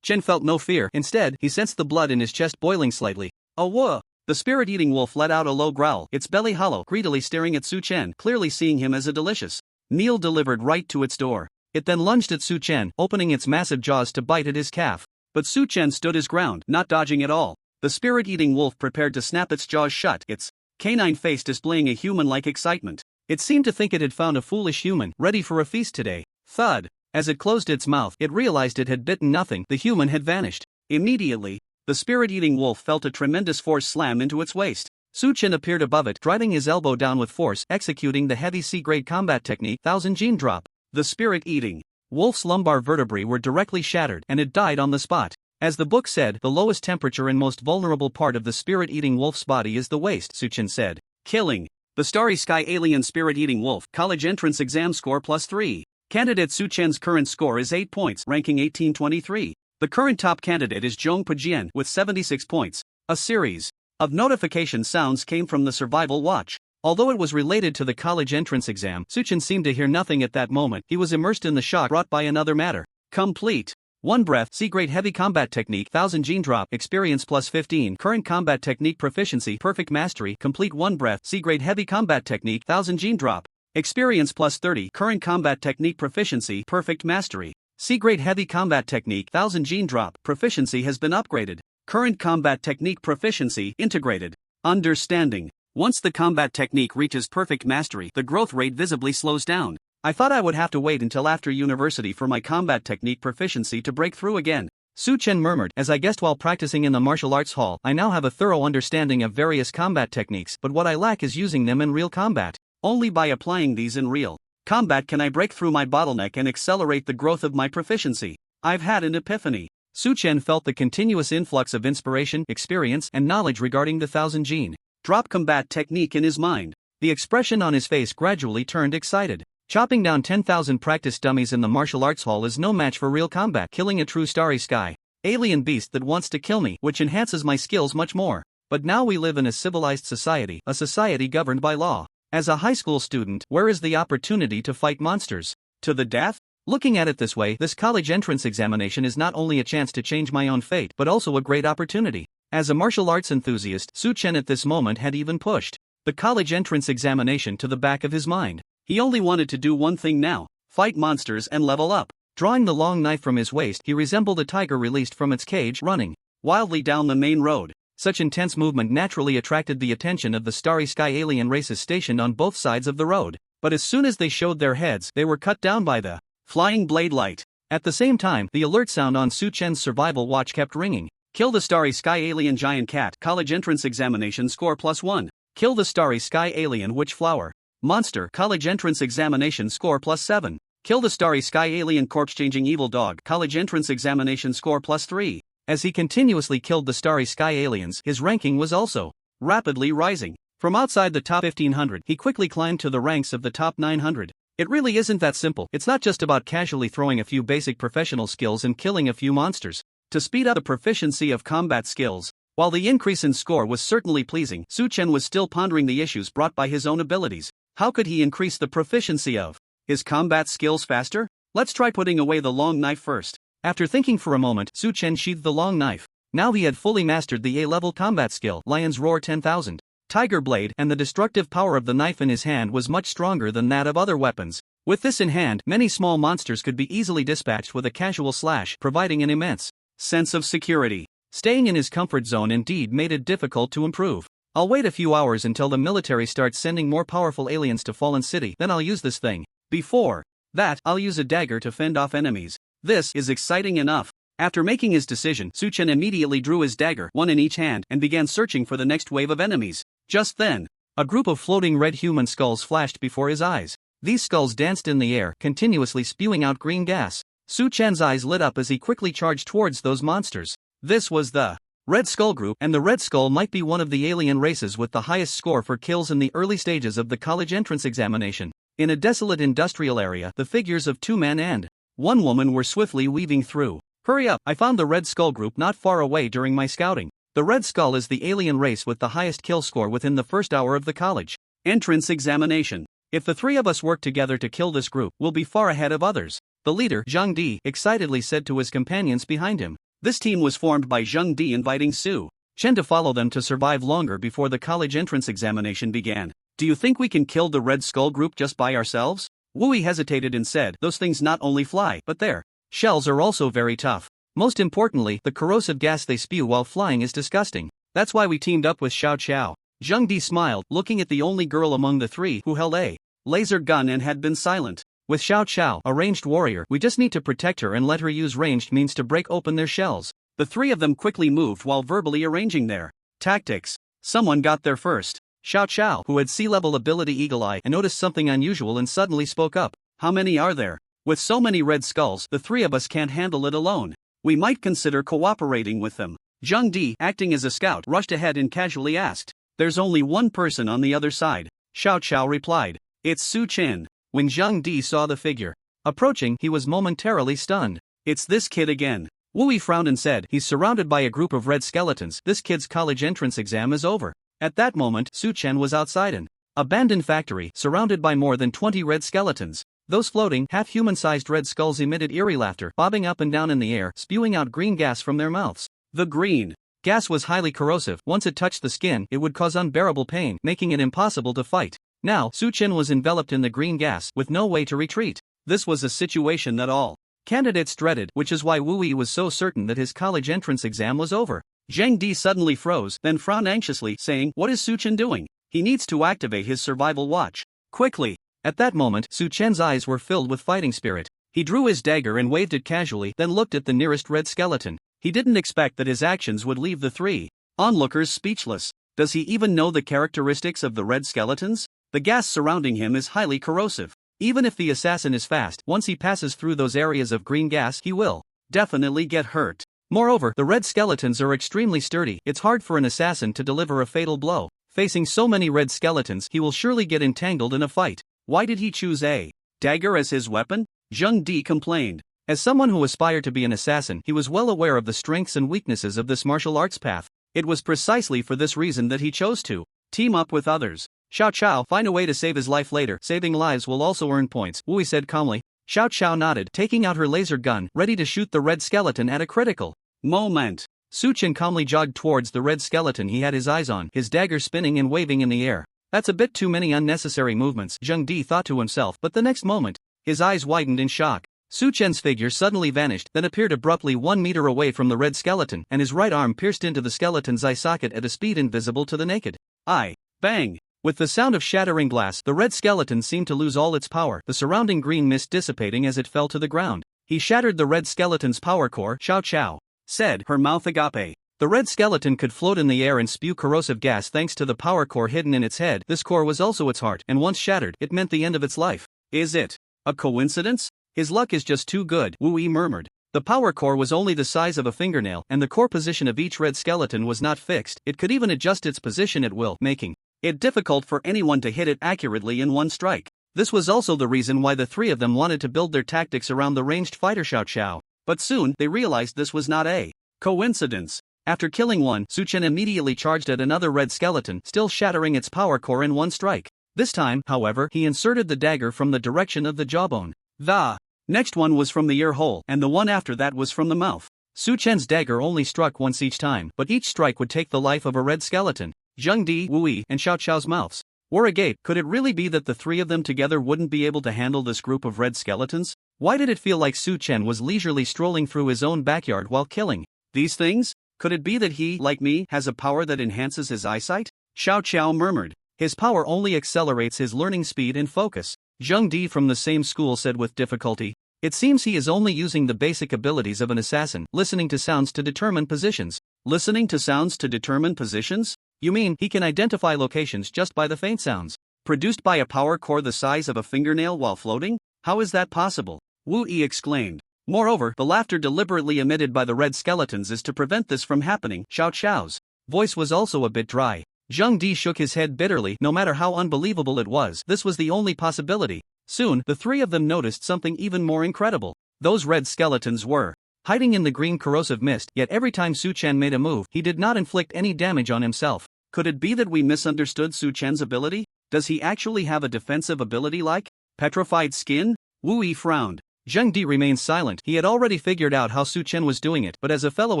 Chen felt no fear. Instead, he sensed the blood in his chest boiling slightly. Oh whoa! The spirit-eating wolf let out a low growl, its belly hollow, greedily staring at Chen, clearly seeing him as a delicious meal delivered right to its door. It then lunged at Chen, opening its massive jaws to bite at his calf. But Chen stood his ground, not dodging at all. The spirit-eating wolf prepared to snap its jaws shut, its canine face displaying a human-like excitement. It seemed to think it had found a foolish human, ready for a feast today. Thud! As it closed its mouth, it realized it had bitten nothing. The human had vanished. Immediately, the spirit-eating wolf felt a tremendous force slam into its waist. Chen appeared above it, driving his elbow down with force, executing the heavy C-grade combat technique, 1000 gene drop. The spirit-eating wolf's lumbar vertebrae were directly shattered, and it died on the spot. As the book said, the lowest temperature and most vulnerable part of the spirit-eating wolf's body is the waist, Chen said. Killing. The Starry Sky Alien Spirit-Eating Wolf. College entrance exam score +3. Candidate Chen's current score is 8 points, ranking 1823. The current top candidate is Zhong Pujian with 76 points. A series of notification sounds came from the survival watch. Although it was related to the college entrance exam, Chen seemed to hear nothing at that moment. He was immersed in the shock brought by another matter. Complete. 1 breath, C-grade heavy combat technique, 1000 gene drop, experience +15, current combat technique proficiency, perfect mastery, complete 1 breath, C-grade heavy combat technique, 1000 gene drop, experience +30, current combat technique proficiency, perfect mastery, C-grade heavy combat technique, 1000 gene drop, proficiency has been upgraded, current combat technique proficiency, integrated, understanding. Once the combat technique reaches perfect mastery, the growth rate visibly slows down. I thought I would have to wait until after university for my combat technique proficiency to break through again. Chen murmured, as I guessed while practicing in the martial arts hall. I now have a thorough understanding of various combat techniques, but what I lack is using them in real combat. Only by applying these in real combat can I break through my bottleneck and accelerate the growth of my proficiency. I've had an epiphany. Chen felt the continuous influx of inspiration, experience, and knowledge regarding the 1000 gene drop combat technique in his mind. The expression on his face gradually turned excited. Chopping down 10,000 practice dummies in the martial arts hall is no match for real combat. Killing a true Starry Sky alien beast that wants to kill me, which enhances my skills much more. But now we live in a civilized society, a society governed by law. As a high school student, where is the opportunity to fight monsters? To the death? Looking at it this way, this college entrance examination is not only a chance to change my own fate, but also a great opportunity. As a martial arts enthusiast, Chen at this moment had even pushed the college entrance examination to the back of his mind. He only wanted to do one thing now: fight monsters and level up. Drawing the long knife from his waist, he resembled a tiger released from its cage, running wildly down the main road. Such intense movement naturally attracted the attention of the Starry Sky alien races stationed on both sides of the road. But as soon as they showed their heads, they were cut down by the flying blade light. At the same time, the alert sound on Chen's survival watch kept ringing. Kill the Starry Sky alien giant cat. College entrance examination score +1. Kill the Starry Sky alien witch flower monster. College entrance examination score +7. Kill the Starry Sky alien corpse-changing evil dog. College entrance examination score +3. As he continuously killed the Starry Sky aliens, his ranking was also rapidly rising. From outside the top 1500, he quickly climbed to the ranks of the top 900. It really isn't that simple. It's not just about casually throwing a few basic professional skills and killing a few monsters. To speed up the proficiency of combat skills, while the increase in score was certainly pleasing, Chen was still pondering the issues brought by his own abilities. How could he increase the proficiency of his combat skills faster? Let's try putting away the long knife first. After thinking for a moment, Chen sheathed the long knife. Now he had fully mastered the A-level combat skill, Lion's Roar 10,000. Tiger Blade, and the destructive power of the knife in his hand was much stronger than that of other weapons. With this in hand, many small monsters could be easily dispatched with a casual slash, providing an immense sense of security. Staying in his comfort zone indeed made it difficult to improve. I'll wait a few hours until the military starts sending more powerful aliens to Fallen City, then I'll use this thing. Before that, I'll use a dagger to fend off enemies. This is exciting enough. After making his decision, Chen immediately drew his dagger, one in each hand, and began searching for the next wave of enemies. Just then, a group of floating red human skulls flashed before his eyes. These skulls danced in the air, continuously spewing out green gas. Chen's eyes lit up as he quickly charged towards those monsters. This was the Red Skull group, and the Red Skull might be one of the alien races with the highest score for kills in the early stages of the college entrance examination. In a desolate industrial area, the figures of 2 men and 1 woman were swiftly weaving through. Hurry up, I found the Red Skull group not far away during my scouting. The Red Skull is the alien race with the highest kill score within the first hour of the college entrance examination. If the 3 of us work together to kill this group, we'll be far ahead of others. The leader, Zhang Di, excitedly said to his companions behind him. This team was formed by Zhang Di inviting Chen to follow them to survive longer before the college entrance examination began. Do you think we can kill the Red Skull group just by ourselves? Wui hesitated and said, those things not only fly, but their shells are also very tough. Most importantly, the corrosive gas they spew while flying is disgusting. That's why we teamed up with Xiao Qiao. Zhang Di smiled, looking at the only girl among the 3 who held a laser gun and had been silent. With Xiao Qiao, a ranged warrior, we just need to protect her and let her use ranged means to break open their shells. The 3 of them quickly moved while verbally arranging their tactics. Someone got there first. Xiao Qiao, who had sea-level ability Eagle Eye, and noticed something unusual and suddenly spoke up. How many are there? With so many red skulls, the 3 of us can't handle it alone. We might consider cooperating with them. Zhang Di, acting as a scout, rushed ahead and casually asked. There's only 1 person on the other side. Xiao Qiao replied. It's Chen. When Zhang Di saw the figure approaching, he was momentarily stunned. It's this kid again. Wui frowned and said, he's surrounded by a group of red skeletons. This kid's college entrance exam is over. At that moment, Chen was outside an abandoned factory, surrounded by more than 20 red skeletons. Those floating, half-human-sized red skulls emitted eerie laughter, bobbing up and down in the air, spewing out green gas from their mouths. The green gas was highly corrosive. Once it touched the skin, it would cause unbearable pain, making it impossible to fight. Now, Chen was enveloped in the green gas, with no way to retreat. This was a situation that all candidates dreaded, which is why Wu Yi was so certain that his college entrance exam was over. Zhang Di suddenly froze, then frowned anxiously, saying, what is Chen doing? He needs to activate his survival watch. Quickly. At that moment, Chen's eyes were filled with fighting spirit. He drew his dagger and waved it casually, then looked at the nearest red skeleton. He didn't expect that his actions would leave the 3 onlookers speechless. Does he even know the characteristics of the red skeletons? The gas surrounding him is highly corrosive. Even if the assassin is fast, once he passes through those areas of green gas, he will definitely get hurt. Moreover, the red skeletons are extremely sturdy. It's hard for an assassin to deliver a fatal blow. Facing so many red skeletons, he will surely get entangled in a fight. Why did he choose a dagger as his weapon? Zhang Di complained. As someone who aspired to be an assassin, he was well aware of the strengths and weaknesses of this martial arts path. It was precisely for this reason that he chose to team up with others. Xiao Qiao, find a way to save his life later. Saving lives will also earn points, Wui said calmly. Xiao Qiao nodded, taking out her laser gun, ready to shoot the red skeleton at a critical moment. Chen calmly jogged towards the red skeleton he had his eyes on, his dagger spinning and waving in the air. That's a bit too many unnecessary movements, Zhang Di thought to himself, but the next moment, his eyes widened in shock. Chen's figure suddenly vanished, then appeared abruptly 1 meter away from the red skeleton, and his right arm pierced into the skeleton's eye socket at a speed invisible to the naked eye. Bang! With the sound of shattering glass, the red skeleton seemed to lose all its power, the surrounding green mist dissipating as it fell to the ground. He shattered the red skeleton's power core, Xiao Qiao said, her mouth agape. The red skeleton could float in the air and spew corrosive gas thanks to the power core hidden in its head. This core was also its heart, and once shattered, it meant the end of its life. Is it a coincidence? His luck is just too good, Wu Yi murmured. The power core was only the size of a fingernail, and the core position of each red skeleton was not fixed. It could even adjust its position at will, making it difficult for anyone to hit it accurately in one strike. This was also the reason why the 3 of them wanted to build their tactics around the ranged fighter Xiao Qiao. But soon, they realized this was not a coincidence. After killing one, Chen immediately charged at another red skeleton, still shattering its power core in one strike. This time, however, he inserted the dagger from the direction of the jawbone. The next one was from the ear hole, and the one after that was from the mouth. Chen's dagger only struck once each time, but each strike would take the life of a red skeleton. Zhang Di, Wu Yi, and Xiao Qiao's mouths were agape. Could it really be that the 3 of them together wouldn't be able to handle this group of red skeletons? Why did it feel like Chen was leisurely strolling through his own backyard while killing these things? Could it be that he, like me, has a power that enhances his eyesight? Xiao Qiao murmured. His power only accelerates his learning speed and focus. Zheng Di from the same school said with difficulty. It seems he is only using the basic abilities of an assassin, listening to sounds to determine positions. Listening to sounds to determine positions? You mean he can identify locations just by the faint sounds, produced by a power core the size of a fingernail while floating? How is that possible? Wu Yi exclaimed. Moreover, the laughter deliberately emitted by the red skeletons is to prevent this from happening. Xiao Qiao's voice was also a bit dry. Zheng Di shook his head bitterly. No matter how unbelievable it was, this was the only possibility. Soon, the three of them noticed something even more incredible. Those red skeletons were hiding in the green corrosive mist, yet every time Su Chen made a move, he did not inflict any damage on himself. Could it be that we misunderstood Su Chen's ability? Does he actually have a defensive ability like petrified skin? Wu Yi frowned. Zheng Di remained silent. He had already figured out how Su Chen was doing it, but as a fellow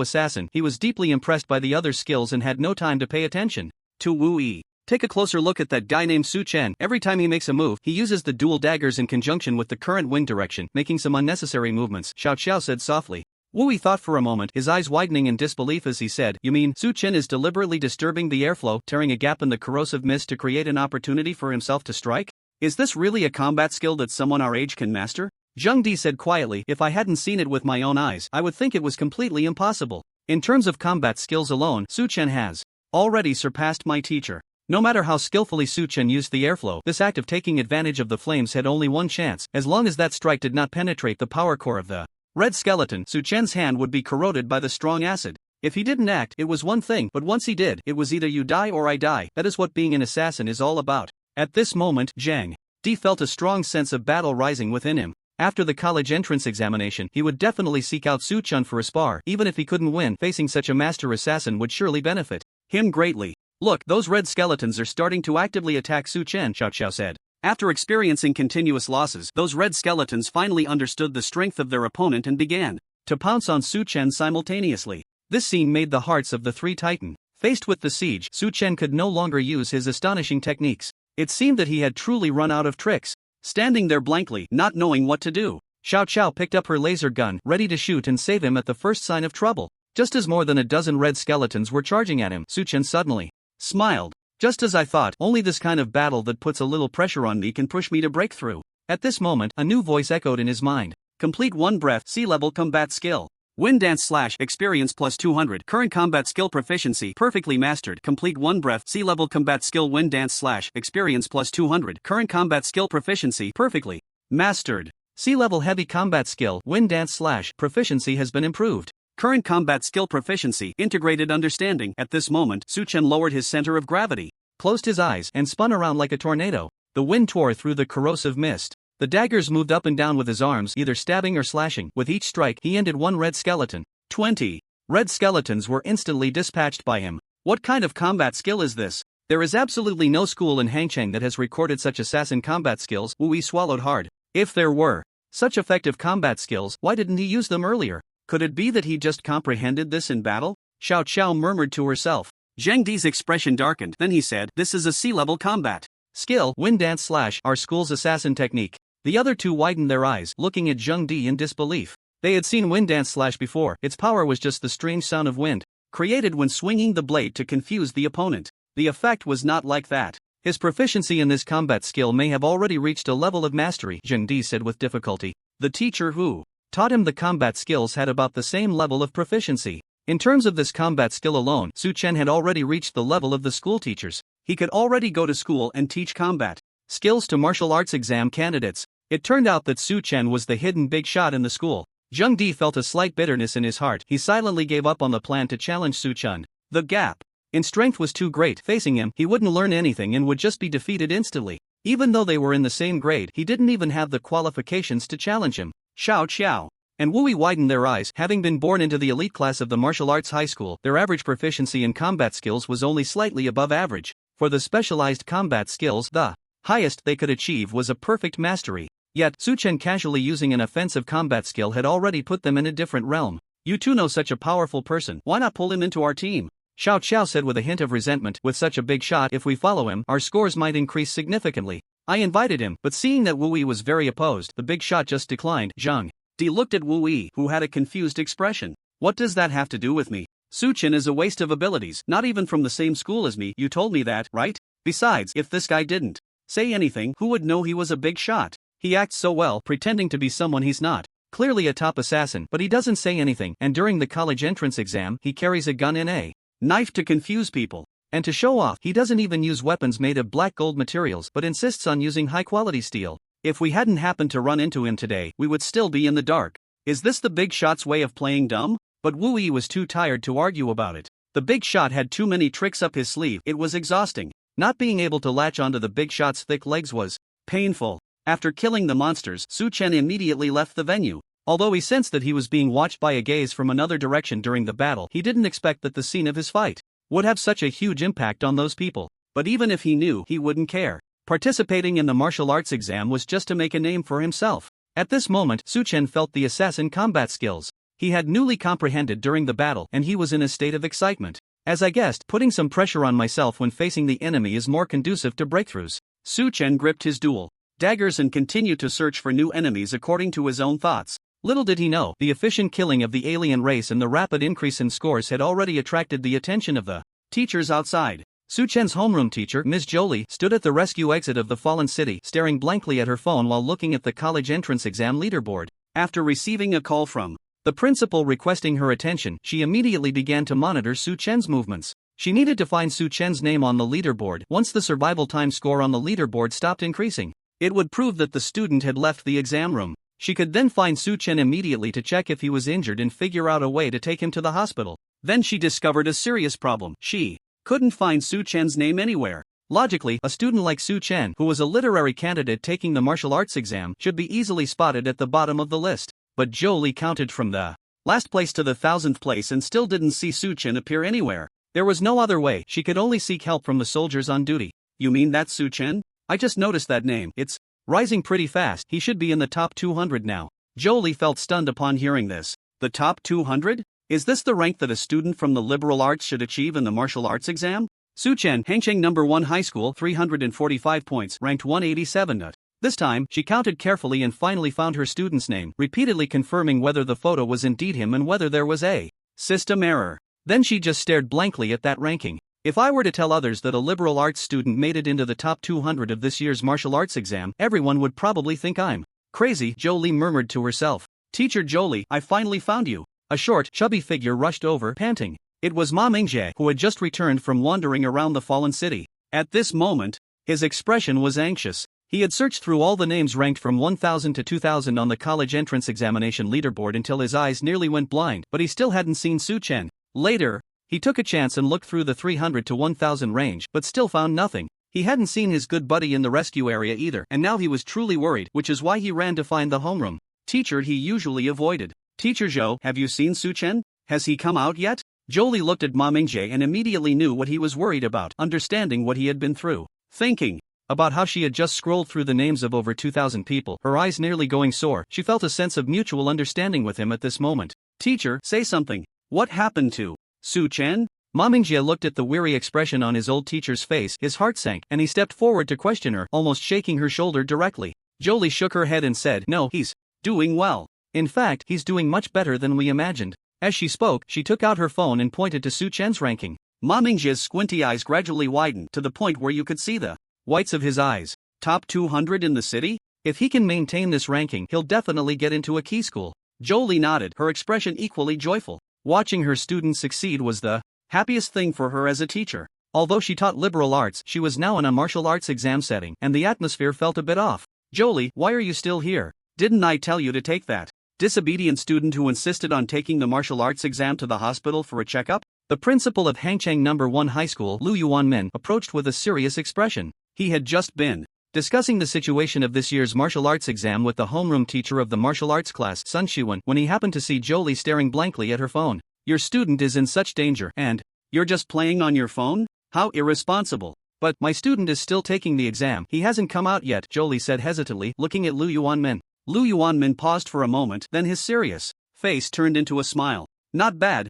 assassin, he was deeply impressed by the other's skills and had no time to pay attention to Wu Yi. Take a closer look at that guy named Su Chen. Every time he makes a move, he uses the dual daggers in conjunction with the current wind direction, making some unnecessary movements, Xiao Qiao said softly. Wu Yi thought for a moment, his eyes widening in disbelief as he said, You mean, Su Chen is deliberately disturbing the airflow, tearing a gap in the corrosive mist to create an opportunity for himself to strike? Is this really a combat skill that someone our age can master? Zheng Di said quietly, If I hadn't seen it with my own eyes, I would think it was completely impossible. In terms of combat skills alone, Su Chen has already surpassed my teacher. No matter how skillfully Su Chen used the airflow, this act of taking advantage of the flames had only one chance. As long as that strike did not penetrate the power core of the red skeleton, Su Chen's hand would be corroded by the strong acid. If he didn't act, it was one thing, but once he did, it was either you die or I die. That is what being an assassin is all about. At this moment, Zheng Di felt a strong sense of battle rising within him. After the college entrance examination, he would definitely seek out Su Chen for a spar. Even if he couldn't win, facing such a master assassin would surely benefit him greatly. Look, those red skeletons are starting to actively attack Su Chen, Xiao Qiao said. After experiencing continuous losses, those red skeletons finally understood the strength of their opponent and began to pounce on Su Chen simultaneously. This scene made the hearts of the three tighten. Faced with the siege, Su Chen could no longer use his astonishing techniques. It seemed that he had truly run out of tricks. Standing there blankly, not knowing what to do, Xiao Qiao picked up her laser gun, ready to shoot and save him at the first sign of trouble. Just as more than a dozen red skeletons were charging at him, Su Chen suddenly smiled. Just as I thought, only this kind of battle that puts a little pressure on me can push me to break through. At this moment, a new voice echoed in his mind. Complete one breath, sea-level combat skill. Wind dance / experience plus 200. Current combat skill proficiency perfectly mastered. Complete one breath, sea-level combat skill. Wind dance / experience plus 200. Current combat skill proficiency perfectly mastered. Sea-level heavy combat skill. Wind dance / proficiency has been improved. Current combat skill proficiency, integrated understanding. At this moment, Su Chen lowered his center of gravity, closed his eyes, and spun around like a tornado. The wind tore through the corrosive mist. The daggers moved up and down with his arms, either stabbing or slashing. With each strike, he ended one red skeleton. 20 red skeletons were instantly dispatched by him. What kind of combat skill is this? There is absolutely no school in Hangcheng that has recorded such assassin combat skills. Wu Yi swallowed hard. If there were such effective combat skills, why didn't he use them earlier? Could it be that he just comprehended this in battle? Xiao Qiao murmured to herself. Zheng Di's expression darkened. Then he said, This is a sea-level combat skill. Wind dance / our school's assassin technique. The other two widened their eyes, looking at Zheng Di in disbelief. They had seen wind dance / before. Its power was just the strange sound of wind, created when swinging the blade to confuse the opponent. The effect was not like that. His proficiency in this combat skill may have already reached a level of mastery, Zheng Di said with difficulty. The teacher who taught him the combat skills had about the same level of proficiency. In terms of this combat skill alone, Su Chen had already reached the level of the school teachers. He could already go to school and teach combat skills to martial arts exam candidates. It turned out that Su Chen was the hidden big shot in the school. Zheng Di felt a slight bitterness in his heart. He silently gave up on the plan to challenge Su Chen. The gap in strength was too great. Facing him, he wouldn't learn anything and would just be defeated instantly. Even though they were in the same grade, he didn't even have the qualifications to challenge him. Xiao Qiao and Wu Yi widened their eyes. Having been born into the elite class of the martial arts high school, their average proficiency in combat skills was only slightly above average. For the specialized combat skills, the highest they could achieve was a perfect mastery. Yet, Su Chen casually using an offensive combat skill had already put them in a different realm. You two know such a powerful person, why not pull him into our team? Xiao Qiao said with a hint of resentment. With such a big shot, if we follow him, our scores might increase significantly. I invited him, but seeing that Wu Yi was very opposed, the big shot just declined. Zheng Di looked at Wu Yi, who had a confused expression. What does that have to do with me? Su Chen is a waste of abilities, not even from the same school as me. You told me that, right? Besides, if this guy didn't say anything, who would know he was a big shot? He acts so well, pretending to be someone he's not. Clearly a top assassin, but he doesn't say anything, and during the college entrance exam, he carries a gun and a knife to confuse people. And to show off, he doesn't even use weapons made of black gold materials but insists on using high-quality steel. If we hadn't happened to run into him today, we would still be in the dark. Is this the big shot's way of playing dumb? But Wu Yi was too tired to argue about it. The big shot had too many tricks up his sleeve. It was exhausting. Not being able to latch onto the big shot's thick legs was painful. After killing the monsters, Su Chen immediately left the venue. Although he sensed that he was being watched by a gaze from another direction during the battle, he didn't expect that the scene of his fight would have such a huge impact on those people. But even if he knew, he wouldn't care. Participating in the martial arts exam was just to make a name for himself. At this moment, Su Chen felt the assassin combat skills he had newly comprehended during the battle, and he was in a state of excitement. As I guessed, putting some pressure on myself when facing the enemy is more conducive to breakthroughs. Su Chen gripped his duel daggers and continued to search for new enemies according to his own thoughts. Little did he know, the efficient killing of the alien race and the rapid increase in scores had already attracted the attention of the teachers outside. Su Chen's homeroom teacher, Ms. Jolie, stood at the rescue exit of the fallen city, staring blankly at her phone while looking at the college entrance exam leaderboard. After receiving a call from the principal requesting her attention, she immediately began to monitor Su Chen's movements. She needed to find Su Chen's name on the leaderboard. Once the survival time score on the leaderboard stopped increasing, it would prove that the student had left the exam room. She could then find Su Chen immediately to check if he was injured and figure out a way to take him to the hospital. Then she discovered a serious problem. She couldn't find Su Chen's name anywhere. Logically, a student like Su Chen, who was a literary candidate taking the martial arts exam, should be easily spotted at the bottom of the list. But Jolie counted from the last place to the 1000th place and still didn't see Su Chen appear anywhere. There was no other way. She could only seek help from the soldiers on duty. You mean that's Su Chen? I just noticed that name. It's rising pretty fast. He should be in the top 200 now. Jolie felt stunned upon hearing this. The top 200? Is this the rank that a student from the liberal arts should achieve in the martial arts exam? Su Chen, Hangcheng No. 1 High School, 345 points, ranked 187. This time, she counted carefully and finally found her student's name, repeatedly confirming whether the photo was indeed him and whether there was a system error. Then she just stared blankly at that ranking. If I were to tell others that a liberal arts student made it into the top 200 of this year's martial arts exam, everyone would probably think I'm crazy, Jolie murmured to herself. Teacher Jolie, I finally found you. A short, chubby figure rushed over, panting. It was Ma Mingjie, who had just returned from wandering around the fallen city. At this moment, his expression was anxious. He had searched through all the names ranked from 1000 to 2000 on the college entrance examination leaderboard until his eyes nearly went blind, but he still hadn't seen Su Chen. Later, he took a chance and looked through the 300 to 1000 range, but still found nothing. He hadn't seen his good buddy in the rescue area either, and now he was truly worried, which is why he ran to find the homeroom teacher he usually avoided. Teacher Zhou, have you seen Su Chen? Has he come out yet? Jolie looked at Ma Mingjie and immediately knew what he was worried about, understanding what he had been through. Thinking about how she had just scrolled through the names of over 2,000 people, her eyes nearly going sore, she felt a sense of mutual understanding with him at this moment. Teacher, say something. What happened to Su Chen? Ma Mingjie looked at the weary expression on his old teacher's face, his heart sank, and he stepped forward to question her, almost shaking her shoulder directly. Jolie shook her head and said, no, he's doing well. In fact, he's doing much better than we imagined. As she spoke, she took out her phone and pointed to Su Chen's ranking. Ma Mingjie's squinty eyes gradually widened to the point where you could see the whites of his eyes. Top 200 in the city? If he can maintain this ranking, he'll definitely get into a key school. Jolie nodded, her expression equally joyful. Watching her students succeed was the happiest thing for her as a teacher. Although she taught liberal arts, she was now in a martial arts exam setting, and the atmosphere felt a bit off. Jolie, why are you still here? Didn't I tell you to take that disobedient student who insisted on taking the martial arts exam to the hospital for a checkup? The principal of Hangcheng No. 1 High School, Lu Yuanmin, approached with a serious expression. He had just been discussing the situation of this year's martial arts exam with the homeroom teacher of the martial arts class, Sun Shiwen, when he happened to see Jolie staring blankly at her phone. Your student is in such danger, and you're just playing on your phone? How irresponsible. But my student is still taking the exam. He hasn't come out yet, Jolie said hesitantly, looking at Lu Yuanmin. Lu Yuanmin paused for a moment, then his serious face turned into a smile. Not bad,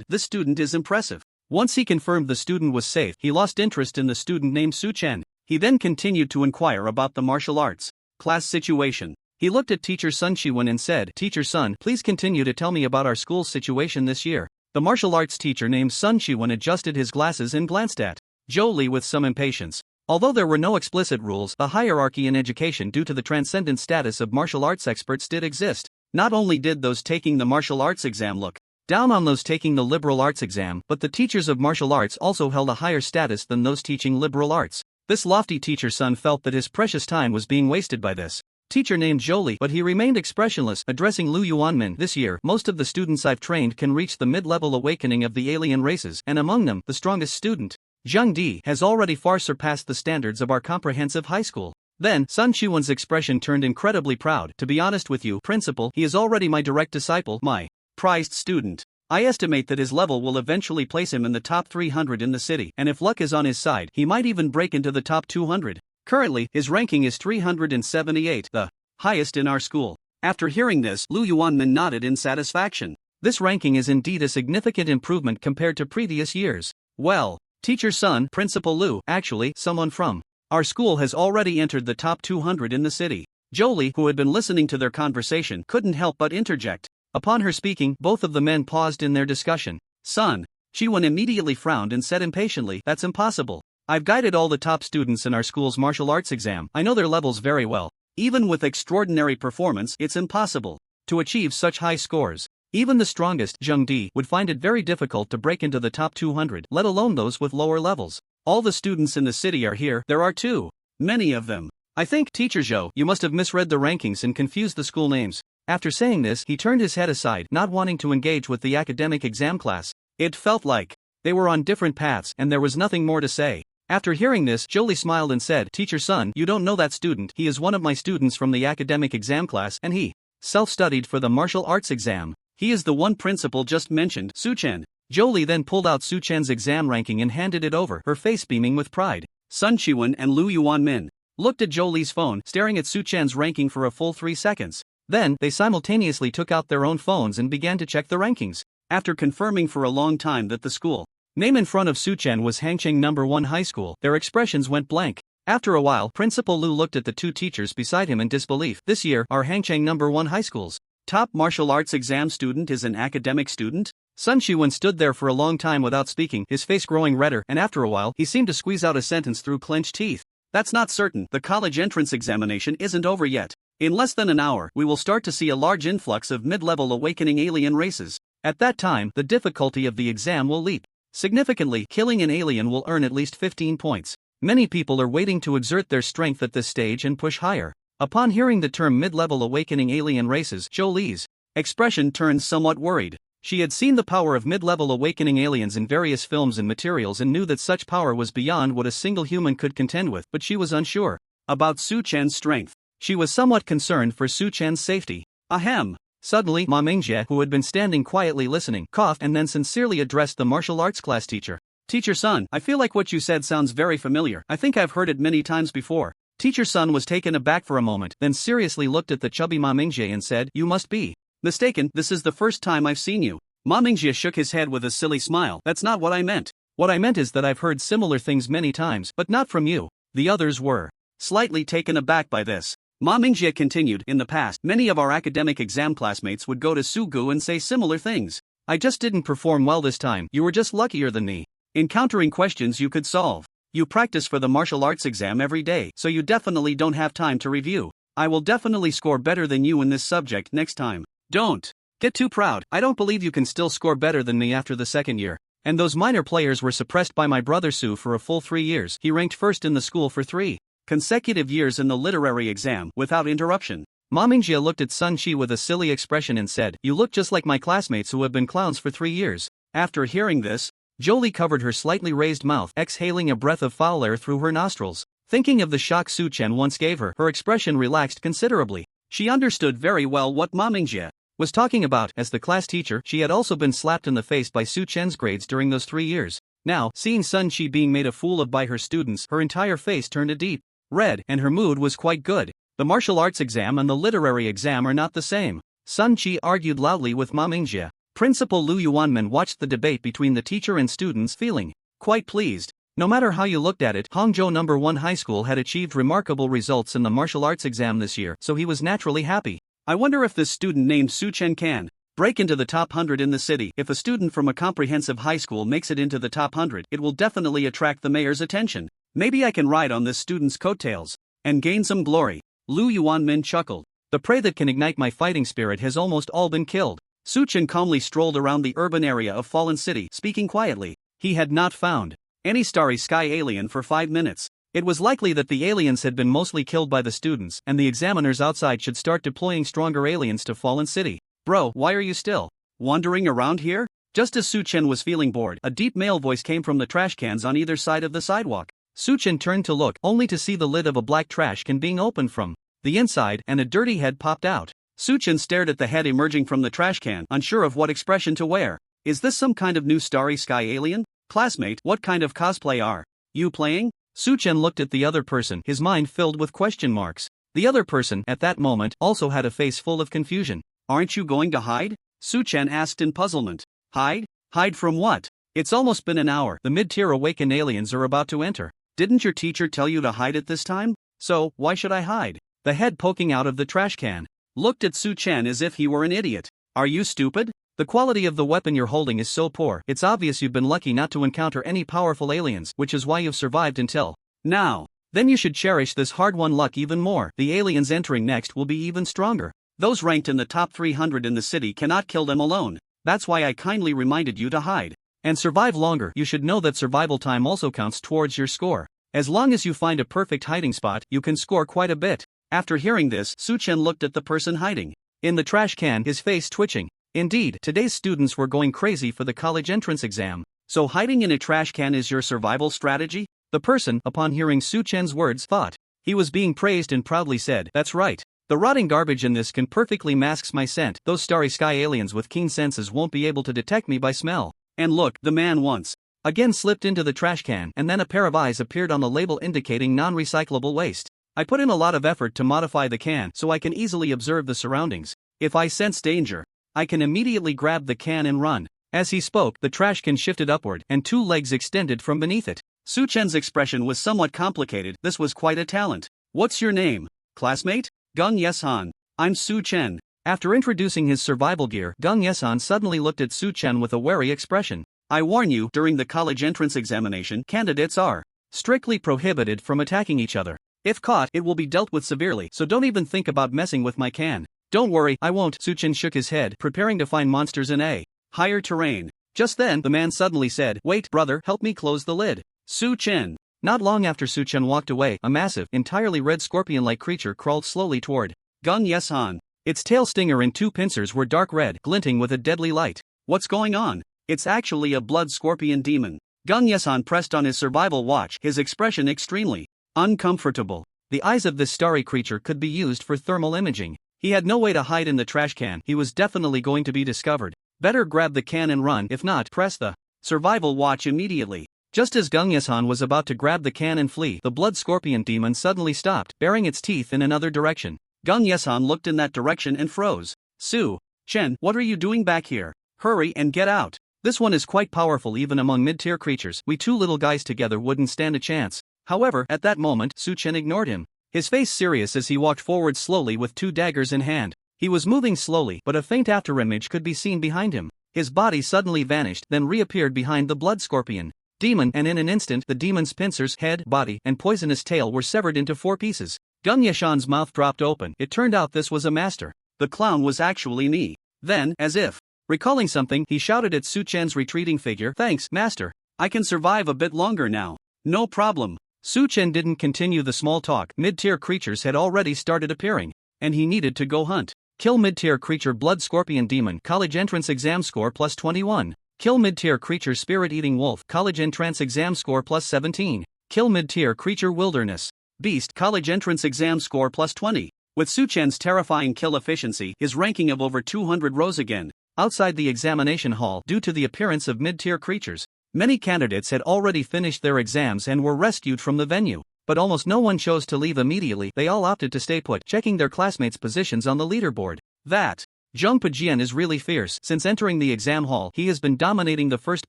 this student is impressive. Once he confirmed the student was safe, he lost interest in the student named Su Chen. He then continued to inquire about the martial arts class situation. He looked at Teacher Sun Shiwen and said, Teacher Sun, please continue to tell me about our school's situation this year. The martial arts teacher named Sun Shiwen adjusted his glasses and glanced at Jolie with some impatience. Although there were no explicit rules, a hierarchy in education due to the transcendent status of martial arts experts did exist. Not only did those taking the martial arts exam look down on those taking the liberal arts exam, but the teachers of martial arts also held a higher status than those teaching liberal arts. This lofty teacher Sun felt that his precious time was being wasted by this teacher named Jolie, but he remained expressionless, addressing Lu Yuanmin. This year, most of the students I've trained can reach the mid-level awakening of the alien races, and among them, the strongest student, Zheng Di, has already far surpassed the standards of our comprehensive high school. Then, Sun Shiwen's expression turned incredibly proud. To be honest with you, Principal, he is already my direct disciple, my prized student. I estimate that his level will eventually place him in the top 300 in the city, and if luck is on his side, he might even break into the top 200. Currently, his ranking is 378, the highest in our school. After hearing this, Lu Yuanmin nodded in satisfaction. This ranking is indeed a significant improvement compared to previous years. Well, Teacher Sun, Principal Lu, actually, someone from our school has already entered the top 200 in the city. Jolie, who had been listening to their conversation, couldn't help but interject. Upon her speaking, both of the men paused in their discussion. Sun Shiwen immediately frowned and said impatiently, "That's impossible. I've guided all the top students in our school's martial arts exam. I know their levels very well. Even with extraordinary performance, it's impossible to achieve such high scores. Even the strongest, Zheng Di, would find it very difficult to break into the top 200, let alone those with lower levels. All the students in the city are here, there are too many of them. I think, Teacher Zhou, you must have misread the rankings and confused the school names." After saying this, he turned his head aside, not wanting to engage with the academic exam class. It felt like they were on different paths, and there was nothing more to say. After hearing this, Jolie smiled and said, "Teacher Sun, you don't know that student. He is one of my students from the academic exam class, and he self-studied for the martial arts exam. He is the one Principal just mentioned, Su Chen." Jolie then pulled out Su Chen's exam ranking and handed it over, her face beaming with pride. Sun Shiwen and Lu Yuanmin looked at Jolie's phone, staring at Su Chen's ranking for a full 3 seconds. Then, they simultaneously took out their own phones and began to check the rankings. After confirming for a long time that the school name in front of Su Chen was Hangcheng No. 1 High School, their expressions went blank. After a while, Principal Lu looked at the two teachers beside him in disbelief. "This year, our Hangcheng No. 1 High School's top martial arts exam student is an academic student?" Sun Shiwen stood there for a long time without speaking, his face growing redder, and after a while, he seemed to squeeze out a sentence through clenched teeth. "That's not certain. The college entrance examination isn't over yet. In less than an hour, we will start to see a large influx of mid-level awakening alien races. At that time, the difficulty of the exam will leap significantly. Killing an alien will earn at least 15 points. Many people are waiting to exert their strength at this stage and push higher." Upon hearing the term mid-level awakening alien races, Jolie's expression turned somewhat worried. She had seen the power of mid-level awakening aliens in various films and materials and knew that such power was beyond what a single human could contend with, but she was unsure about Su Chen's strength. She was somewhat concerned for Su Chen's safety. Ahem. Suddenly, Ma Mingjie, who had been standing quietly listening, coughed and then sincerely addressed the martial arts class teacher. "Teacher Sun, I feel like what you said sounds very familiar. I think I've heard it many times before." Teacher Sun was taken aback for a moment, then seriously looked at the chubby Ma Mingjie and said, "You must be mistaken. This is the first time I've seen you." Ma Mingjie shook his head with a silly smile. "That's not what I meant. What I meant is that I've heard similar things many times, but not from you." The others were slightly taken aback by this. Ma Mingjie continued, "In the past, many of our academic exam classmates would go to Sugu and say similar things. I just didn't perform well this time. You were just luckier than me. Encountering questions you could solve. You practice for the martial arts exam every day, so you definitely don't have time to review. I will definitely score better than you in this subject next time. Don't get too proud. I don't believe you can still score better than me after the second year." And those minor players were suppressed by my brother Su for a full 3 years. He ranked first in the school for 3 consecutive years in the literary exam, without interruption. Ma Mingjie looked at Sun Shi with a silly expression and said, "You look just like my classmates who have been clowns for 3 years. After hearing this, Jolie covered her slightly raised mouth, exhaling a breath of foul air through her nostrils. Thinking of the shock Su Chen once gave her, her expression relaxed considerably. She understood very well what Ma Mingjie was talking about. As the class teacher, she had also been slapped in the face by Su Chen's grades during those 3 years. Now, seeing Sun Shi being made a fool of by her students, her entire face turned a deep red, and her mood was quite good. The martial arts exam and the literary exam are not the same, Sun Shi argued loudly with Ma Mingjie. Principal Lu Yuanmin watched the debate between the teacher and students, feeling quite pleased. No matter how you looked at it, Hangzhou No. 1 High School had achieved remarkable results in the martial arts exam this year, so he was naturally happy. I wonder if this student named Su Chen can Break into the top 100 in the city. If a student from a comprehensive high school makes it into the top 100, it will definitely attract the mayor's attention. Maybe I can ride on this student's coattails and gain some glory. Lu Yuanmin chuckled. The prey that can ignite my fighting spirit has almost all been killed. Su Chen calmly strolled around the urban area of Fallen City, speaking quietly. He had not found any starry sky alien for 5 minutes. It was likely that the aliens had been mostly killed by the students, and the examiners outside should start deploying stronger aliens to Fallen City. Bro, why are you still wandering around here? Just as Su Chen was feeling bored, a deep male voice came from the trash cans on either side of the sidewalk. Su Chen turned to look, only to see the lid of a black trash can being opened from the inside, and a dirty head popped out. Su Chen stared at the head emerging from the trash can, unsure of what expression to wear. Is this some kind of new starry sky alien? Classmate, what kind of cosplay are you playing? Su Chen looked at the other person, his mind filled with question marks. The other person, at that moment, also had a face full of confusion. Aren't you going to hide? Su Chen asked in puzzlement. Hide? Hide from what? It's almost been an hour. The mid-tier awakened aliens are about to enter. Didn't your teacher tell you to hide at this time? So, why should I hide? The head poking out of the trash can looked at Su Chen as if he were an idiot. Are you stupid? The quality of the weapon you're holding is so poor, it's obvious you've been lucky not to encounter any powerful aliens, which is why you've survived until now. Then you should cherish this hard-won luck even more. The aliens entering next will be even stronger. Those ranked in the top 300 in the city cannot kill them alone. That's why I kindly reminded you to hide and survive longer. You should know that survival time also counts towards your score. As long as you find a perfect hiding spot, you can score quite a bit. After hearing this, Su Chen looked at the person hiding in the trash can, his face twitching. Indeed, today's students were going crazy for the college entrance exam. So hiding in a trash can is your survival strategy? The person, upon hearing Su Chen's words, thought he was being praised and proudly said, "That's right. The rotting garbage in this can perfectly masks my scent. Those starry sky aliens with keen senses won't be able to detect me by smell." And look, the man once again slipped into the trash can, and then a pair of eyes appeared on the label indicating non-recyclable waste. I put in a lot of effort to modify the can so I can easily observe the surroundings. If I sense danger, I can immediately grab the can and run. As he spoke, the trash can shifted upward, and 2 legs extended from beneath it. Su Chen's expression was somewhat complicated. This was quite a talent. What's your name, classmate? Gung Yeshan. I'm Su Chen. After introducing his survival gear, Gung Yeshan suddenly looked at Su Chen with a wary expression. I warn you, during the college entrance examination, candidates are strictly prohibited from attacking each other. If caught, it will be dealt with severely, so don't even think about messing with my can. Don't worry, I won't. Su Chen shook his head, preparing to find monsters in a higher terrain. Just then, the man suddenly said, "Wait, brother, help me close the lid." Su Chen. Not long after Su Chen walked away, a massive, entirely red scorpion-like creature crawled slowly toward Gung Yeshan. Its tail stinger and 2 pincers were dark red, glinting with a deadly light. What's going on? It's actually a blood scorpion demon. Gung Yeshan pressed on his survival watch, his expression extremely uncomfortable. The eyes of this starry creature could be used for thermal imaging. He had no way to hide in the trash can. He was definitely going to be discovered. Better grab the can and run, if not, press the survival watch immediately. Just as Gung Yeshan was about to grab the can and flee, the blood scorpion demon suddenly stopped, baring its teeth in another direction. Gung Yeshan looked in that direction and froze. Su Chen, what are you doing back here? Hurry and get out. This one is quite powerful even among mid-tier creatures. We 2 little guys together wouldn't stand a chance. However, at that moment, Su Chen ignored him. His face serious as he walked forward slowly with 2 daggers in hand. He was moving slowly, but a faint afterimage could be seen behind him. His body suddenly vanished, then reappeared behind the blood scorpion demon, and in an instant the demon's pincers, head, body, and poisonous tail were severed into 4 pieces. Gung Yeshan's mouth dropped open. It turned out this was a master. The clown was actually me. Then, as if recalling something, he shouted at Su Chen's retreating figure, "Thanks, master. I can survive a bit longer now." "No problem." Su Chen didn't continue the small talk. Mid-tier creatures had already started appearing, and he needed to go hunt. Kill mid-tier creature blood scorpion demon, college entrance exam score plus 21. Kill mid-tier creature spirit-eating wolf, college entrance exam score plus 17. Kill mid-tier creature wilderness beast, college entrance exam score plus 20. With Su Chen's terrifying kill efficiency, his ranking of over 200 rose again. Outside the examination hall, due to the appearance of mid-tier creatures, many candidates had already finished their exams and were rescued from the venue. But almost no one chose to leave immediately. They all opted to stay put, checking their classmates' positions on the leaderboard. That Zheng Pejian is really fierce. Since entering the exam hall, he has been dominating the first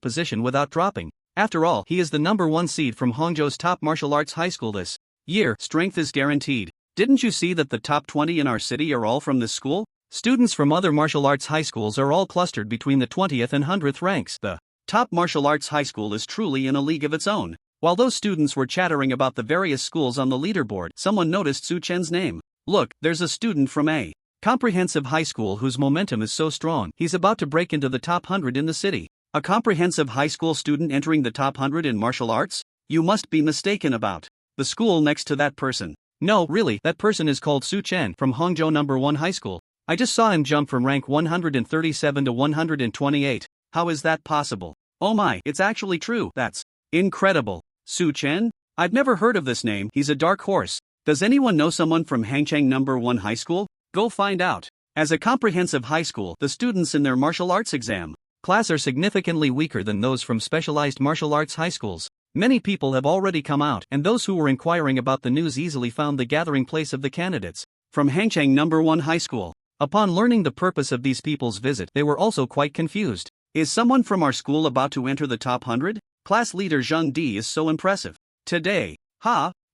position without dropping. After all, he is the #1 seed from Hangzhou's top martial arts high school this year. Strength is guaranteed. Didn't you see that the top 20 in our city are all from this school? Students from other martial arts high schools are all clustered between the 20th and 100th ranks. The top martial arts high school is truly in a league of its own. While those students were chattering about the various schools on the leaderboard, someone noticed Su Chen's name. Look, there's a student from a comprehensive high school whose momentum is so strong, he's about to break into the top 100 in the city. A comprehensive high school student entering the top 100 in martial arts? You must be mistaken about the school next to that person. No, really, that person is called Su Chen from Hangzhou No. 1 High School. I just saw him jump from rank 137 to 128. How is that possible? Oh my, it's actually true. That's incredible. Su Chen? I've never heard of this name. He's a dark horse. Does anyone know someone from Hangzhou No. 1 High School? Go find out. As a comprehensive high school, the students in their martial arts exam class are significantly weaker than those from specialized martial arts high schools. Many people have already come out, and those who were inquiring about the news easily found the gathering place of the candidates from Hangzhou No. 1 High School. Upon learning the purpose of these people's visit, they were also quite confused. Is someone from our school about to enter the top 100? Class leader Zheng Di is so impressive. Today.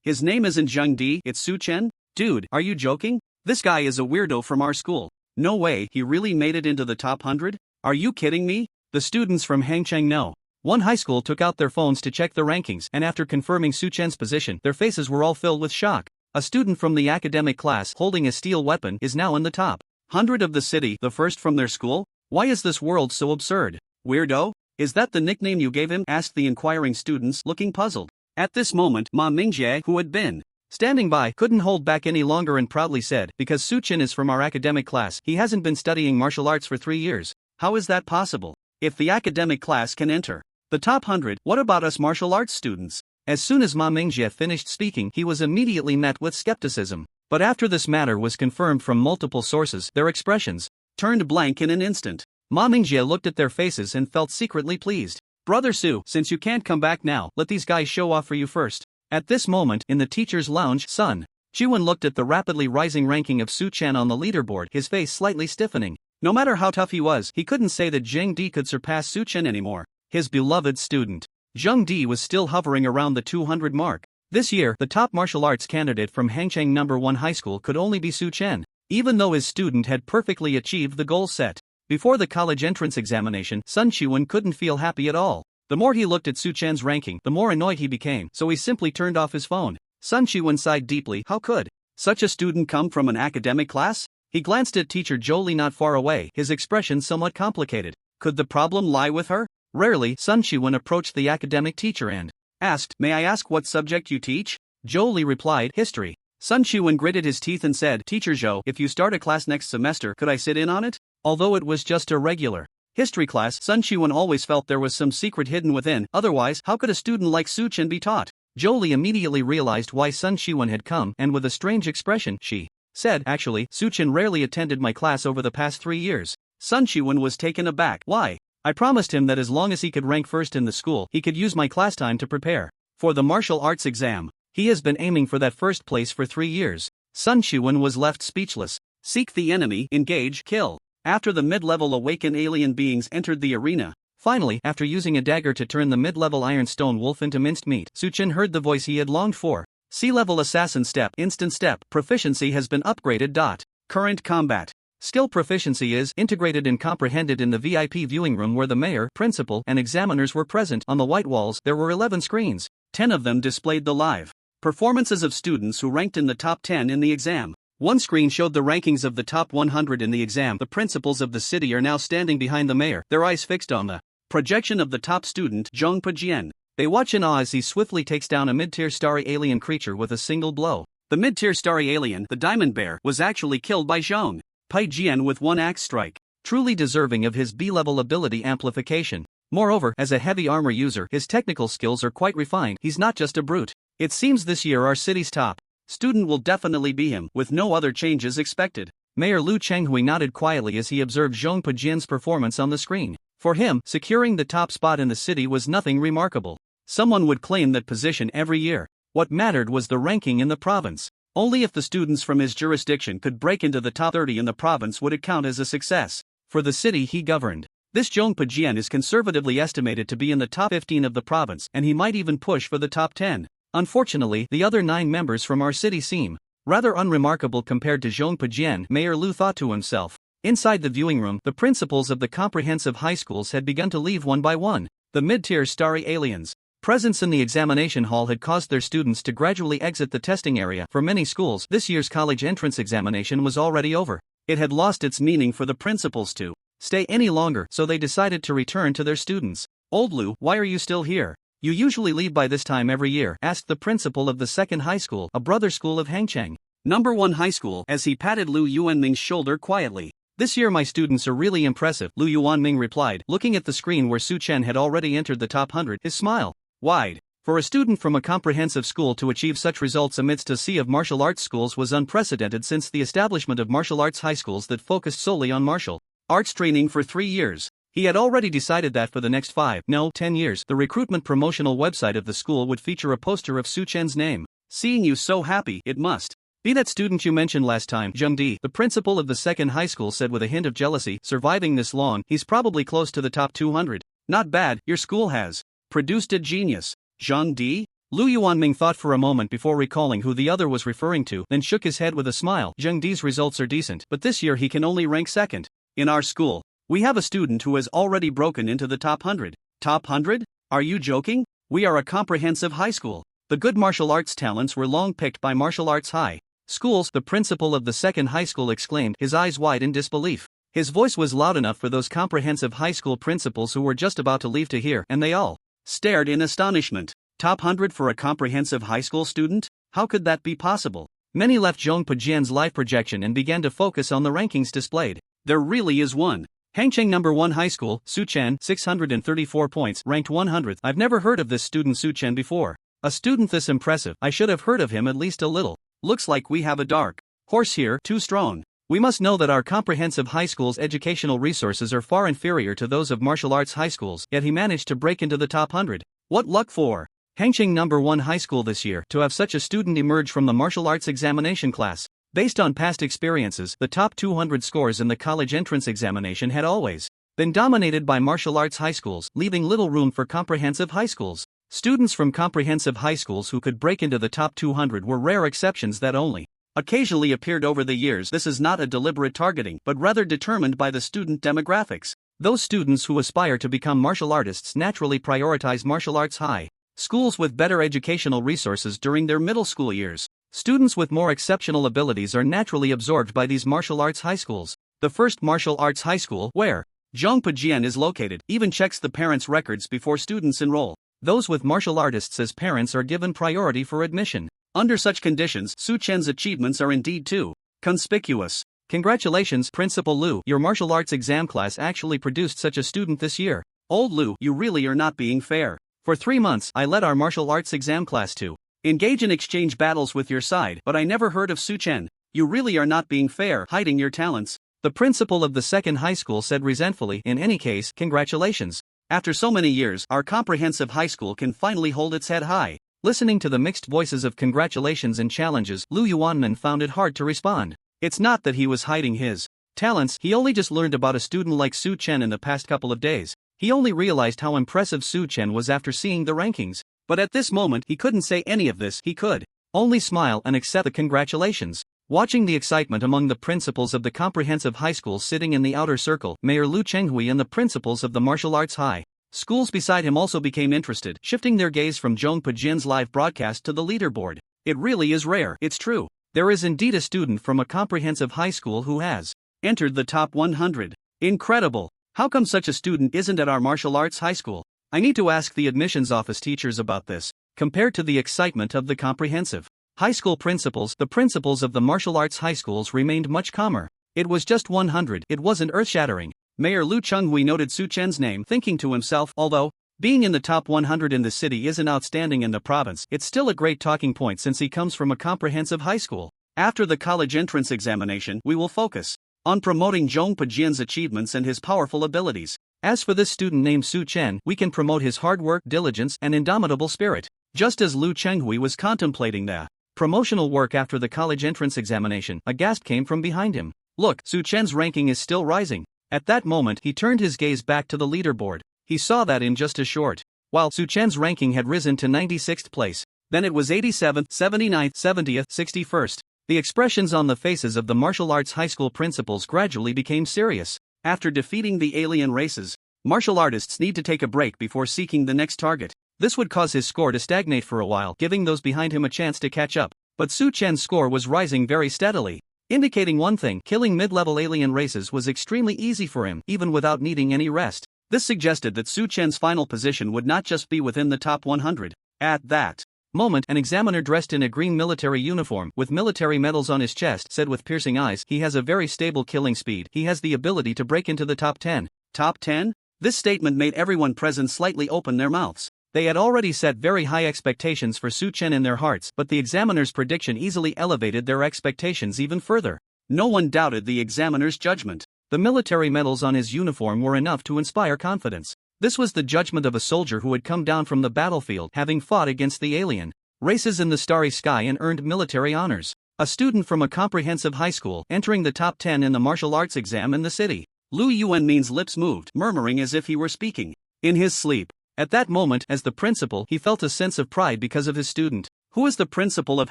His name isn't Zheng Di, it's Su Chen? Dude, are you joking? This guy is a weirdo from our school. No way, he really made it into the top 100? Are you kidding me? The students from Hangzhou No. 1 High School took out their phones to check the rankings, and after confirming Su Chen's position, their faces were all filled with shock. A student from the academic class holding a steel weapon is now in the top 100 of the city, the first from their school? Why is this world so absurd? Weirdo? Is that the nickname you gave him? Asked the inquiring students, looking puzzled. At this moment, Ma Mingjie, who had been standing by, couldn't hold back any longer and proudly said, because Su Chen is from our academic class, he hasn't been studying martial arts for 3 years. How is that possible? If the academic class can enter the top 100, what about us martial arts students? As soon as Ma Mingjie finished speaking, he was immediately met with skepticism. But after this matter was confirmed from multiple sources, their expressions turned blank in an instant. Ma Mingjie looked at their faces and felt secretly pleased. Brother Su, since you can't come back now, let these guys show off for you first. At this moment, in the teacher's lounge, Sun Chiwen looked at the rapidly rising ranking of Su Chen on the leaderboard, his face slightly stiffening. No matter how tough he was, he couldn't say that Zheng Di could surpass Su Chen anymore. His beloved student Zheng Di was still hovering around the 200 mark. This year, the top martial arts candidate from Hangzhou No. 1 High School could only be Su Chen, even though his student had perfectly achieved the goal set before the college entrance examination. Sun Chiwen couldn't feel happy at all. The more he looked at Su Chen's ranking, the more annoyed he became, so he simply turned off his phone. Sun Chiwen sighed deeply. How could such a student come from an academic class? He glanced at teacher Jolie not far away, his expression somewhat complicated. Could the problem lie with her? Rarely, Sun Chiwen approached the academic teacher and asked, "May I ask what subject you teach?" Jolie replied, "History." Sun Chiwen gritted his teeth and said, "Teacher Zhou, if you start a class next semester, could I sit in on it?" Although it was just a regular history class, Sun Chiwen always felt there was some secret hidden within. Otherwise, how could a student like Su Chen be taught? Jolie immediately realized why Sun Chiwen had come, and with a strange expression, she said, "Actually, Su Chen rarely attended my class over the past 3 years." Sun Chiwen was taken aback. "Why?" "I promised him that as long as he could rank first in the school, he could use my class time to prepare for the martial arts exam. He has been aiming for that first place for 3 years. Sun Chiwen was left speechless. Seek the enemy, engage, kill. After the mid-level awakened alien beings entered the arena. Finally, after using a dagger to turn the mid-level ironstone wolf into minced meat, Su Chen heard the voice he had longed for. Sea-level assassin step, instant step, proficiency has been upgraded. Current combat. Skill proficiency is integrated and comprehended in the VIP viewing room where the mayor, principal, and examiners were present. On the white walls, there were 11 screens. 10 of them displayed the live performances of students who ranked in the top 10 in the exam. One screen showed the rankings of the top 100 in the exam. The principals of the city are now standing behind the mayor, their eyes fixed on the projection of the top student, Zhong Pujian. They watch in awe as he swiftly takes down a mid-tier starry alien creature with a single blow. The mid-tier starry alien, the diamond bear, was actually killed by Zhong Pujian with one axe strike, truly deserving of his B-level ability amplification. Moreover, as a heavy armor user, his technical skills are quite refined. He's not just a brute. It seems this year our city's top student will definitely be him, with no other changes expected. Mayor Lu Chenghui nodded quietly as he observed Zhong Pujian's performance on the screen. For him, securing the top spot in the city was nothing remarkable. Someone would claim that position every year. What mattered was the ranking in the province. Only if the students from his jurisdiction could break into the top 30 in the province would it count as a success. For the city he governed, this Zhong Pujian is conservatively estimated to be in the top 15 of the province, and he might even push for the top 10. Unfortunately, the other 9 members from our city seem rather unremarkable compared to Zhong Pujian, Mayor Lu thought to himself. Inside the viewing room, the principals of the comprehensive high schools had begun to leave one by one. The mid-tier starry aliens' presence in the examination hall had caused their students to gradually exit the testing area. For many schools, this year's college entrance examination was already over. It had lost its meaning for the principals to stay any longer, so they decided to return to their students. "Old Lu, why are you still here? You usually leave by this time every year," asked the principal of the second high school, a brother school of Hangcheng #1 high school, as he patted Lu Yuanming's shoulder quietly. "This year my students are really impressive," Lu Yuanming replied, looking at the screen where Su Chen had already entered the top 100, his smile wide. For a student from a comprehensive school to achieve such results amidst a sea of martial arts schools was unprecedented since the establishment of martial arts high schools that focused solely on martial arts training for 3 years. He had already decided that for the next 10 years, the recruitment promotional website of the school would feature a poster of Su Chen's name. "Seeing you so happy, it must be that student you mentioned last time, Zheng Di," the principal of the second high school said with a hint of jealousy. "Surviving this long, he's probably close to the top 200. Not bad, your school has produced a genius." "Zheng Di?" Lu Yuanming thought for a moment before recalling who the other was referring to, then shook his head with a smile. "Zheng Di's results are decent, but this year he can only rank second. In our school, we have a student who has already broken into the top 100. Top 100? Are you joking? We are a comprehensive high school. The good martial arts talents were long picked by martial arts high schools," the principal of the second high school exclaimed, his eyes wide in disbelief. His voice was loud enough for those comprehensive high school principals who were just about to leave to hear, and they all stared in astonishment. Top 100 for a comprehensive high school student? How could that be possible? Many left Zhong Pujian's live projection and began to focus on the rankings displayed. There really is one. Hangcheng #1 high school, Su Chen, 634 points, ranked 100th. I've never heard of this student Su Chen before. A student this impressive, I should have heard of him at least a little. Looks like we have a dark horse here, too strong. We must know that our comprehensive high school's educational resources are far inferior to those of martial arts high schools, yet he managed to break into the top 100. What luck for Hangcheng #1 high school this year to have such a student emerge from the martial arts examination class. Based on past experiences, the top 200 scores in the college entrance examination had always been dominated by martial arts high schools, leaving little room for comprehensive high schools. Students from comprehensive high schools who could break into the top 200 were rare exceptions that only occasionally appeared over the years. This is not a deliberate targeting, but rather determined by the student demographics. Those students who aspire to become martial artists naturally prioritize martial arts high schools with better educational resources during their middle school years. Students with more exceptional abilities are naturally absorbed by these martial arts high schools. The first martial arts high school, where Zhong Pujian is located, even checks the parents' records before students enroll. Those with martial artists as parents are given priority for admission. Under such conditions, Su Chen's achievements are indeed too conspicuous. Congratulations, Principal Lu, your martial arts exam class actually produced such a student this year. Old Lu, you really are not being fair. For 3 months, I led our martial arts exam class to engage in exchange battles with your side, but I never heard of Su Chen. You really are not being fair, hiding your talents. The principal of the second high school said resentfully. In any case, congratulations. After so many years, our comprehensive high school can finally hold its head high. Listening to the mixed voices of congratulations and challenges, Lu Yuanmin found it hard to respond. It's not that he was hiding his talents, he only just learned about a student like Su Chen in the past couple of days. He only realized how impressive Su Chen was after seeing the rankings. But at this moment he couldn't say any of this, he could only smile and accept the congratulations. Watching the excitement among the principals of the comprehensive high schools sitting in the outer circle, Mayor Lu Chenghui and the principals of the martial arts high schools beside him also became interested, shifting their gaze from Zhong Pujian's live broadcast to the leaderboard. It really is rare, it's true. There is indeed a student from a comprehensive high school who has entered the top 100. Incredible! How come such a student isn't at our martial arts high school? I need to ask the admissions office teachers about this. Compared to the excitement of the comprehensive high school principals, the principals of the martial arts high schools remained much calmer. It was just 100, it wasn't earth-shattering. Mayor Lu Chenghui noted Su Chen's name, thinking to himself, although being in the top 100 in the city isn't outstanding in the province, it's still a great talking point since he comes from a comprehensive high school. After the college entrance examination, we will focus on promoting Zhong Pujian's achievements and his powerful abilities. As for this student named Su Chen, we can promote his hard work, diligence, and indomitable spirit. Just as Lu Chenghui was contemplating the promotional work after the college entrance examination, a gasp came from behind him. Look, Su Chen's ranking is still rising. At that moment, he turned his gaze back to the leaderboard. He saw that in just a short while Su Chen's ranking had risen to 96th place. Then it was 87th, 79th, 70th, 61st. The expressions on the faces of the martial arts high school principals gradually became serious. After defeating the alien races, martial artists need to take a break before seeking the next target. This would cause his score to stagnate for a while, giving those behind him a chance to catch up. But Su Chen's score was rising very steadily, indicating one thing: killing mid-level alien races was extremely easy for him, even without needing any rest. This suggested that Su Chen's final position would not just be within the top 100. At that moment, an examiner dressed in a green military uniform, with military medals on his chest, said with piercing eyes, "He has a very stable killing speed. He has the ability to break into the top 10. Top 10? This statement made everyone present slightly open their mouths. They had already set very high expectations for Su Chen in their hearts, but the examiner's prediction easily elevated their expectations even further. No one doubted the examiner's judgment. The military medals on his uniform were enough to inspire confidence. This was the judgment of a soldier who had come down from the battlefield, having fought against the alien races in the starry sky and earned military honors. A student from a comprehensive high school, entering the top 10 in the martial arts exam in the city. Lu Yuanmin's lips moved, murmuring as if he were speaking in his sleep. At that moment, as the principal, he felt a sense of pride because of his student. "Who is the principal of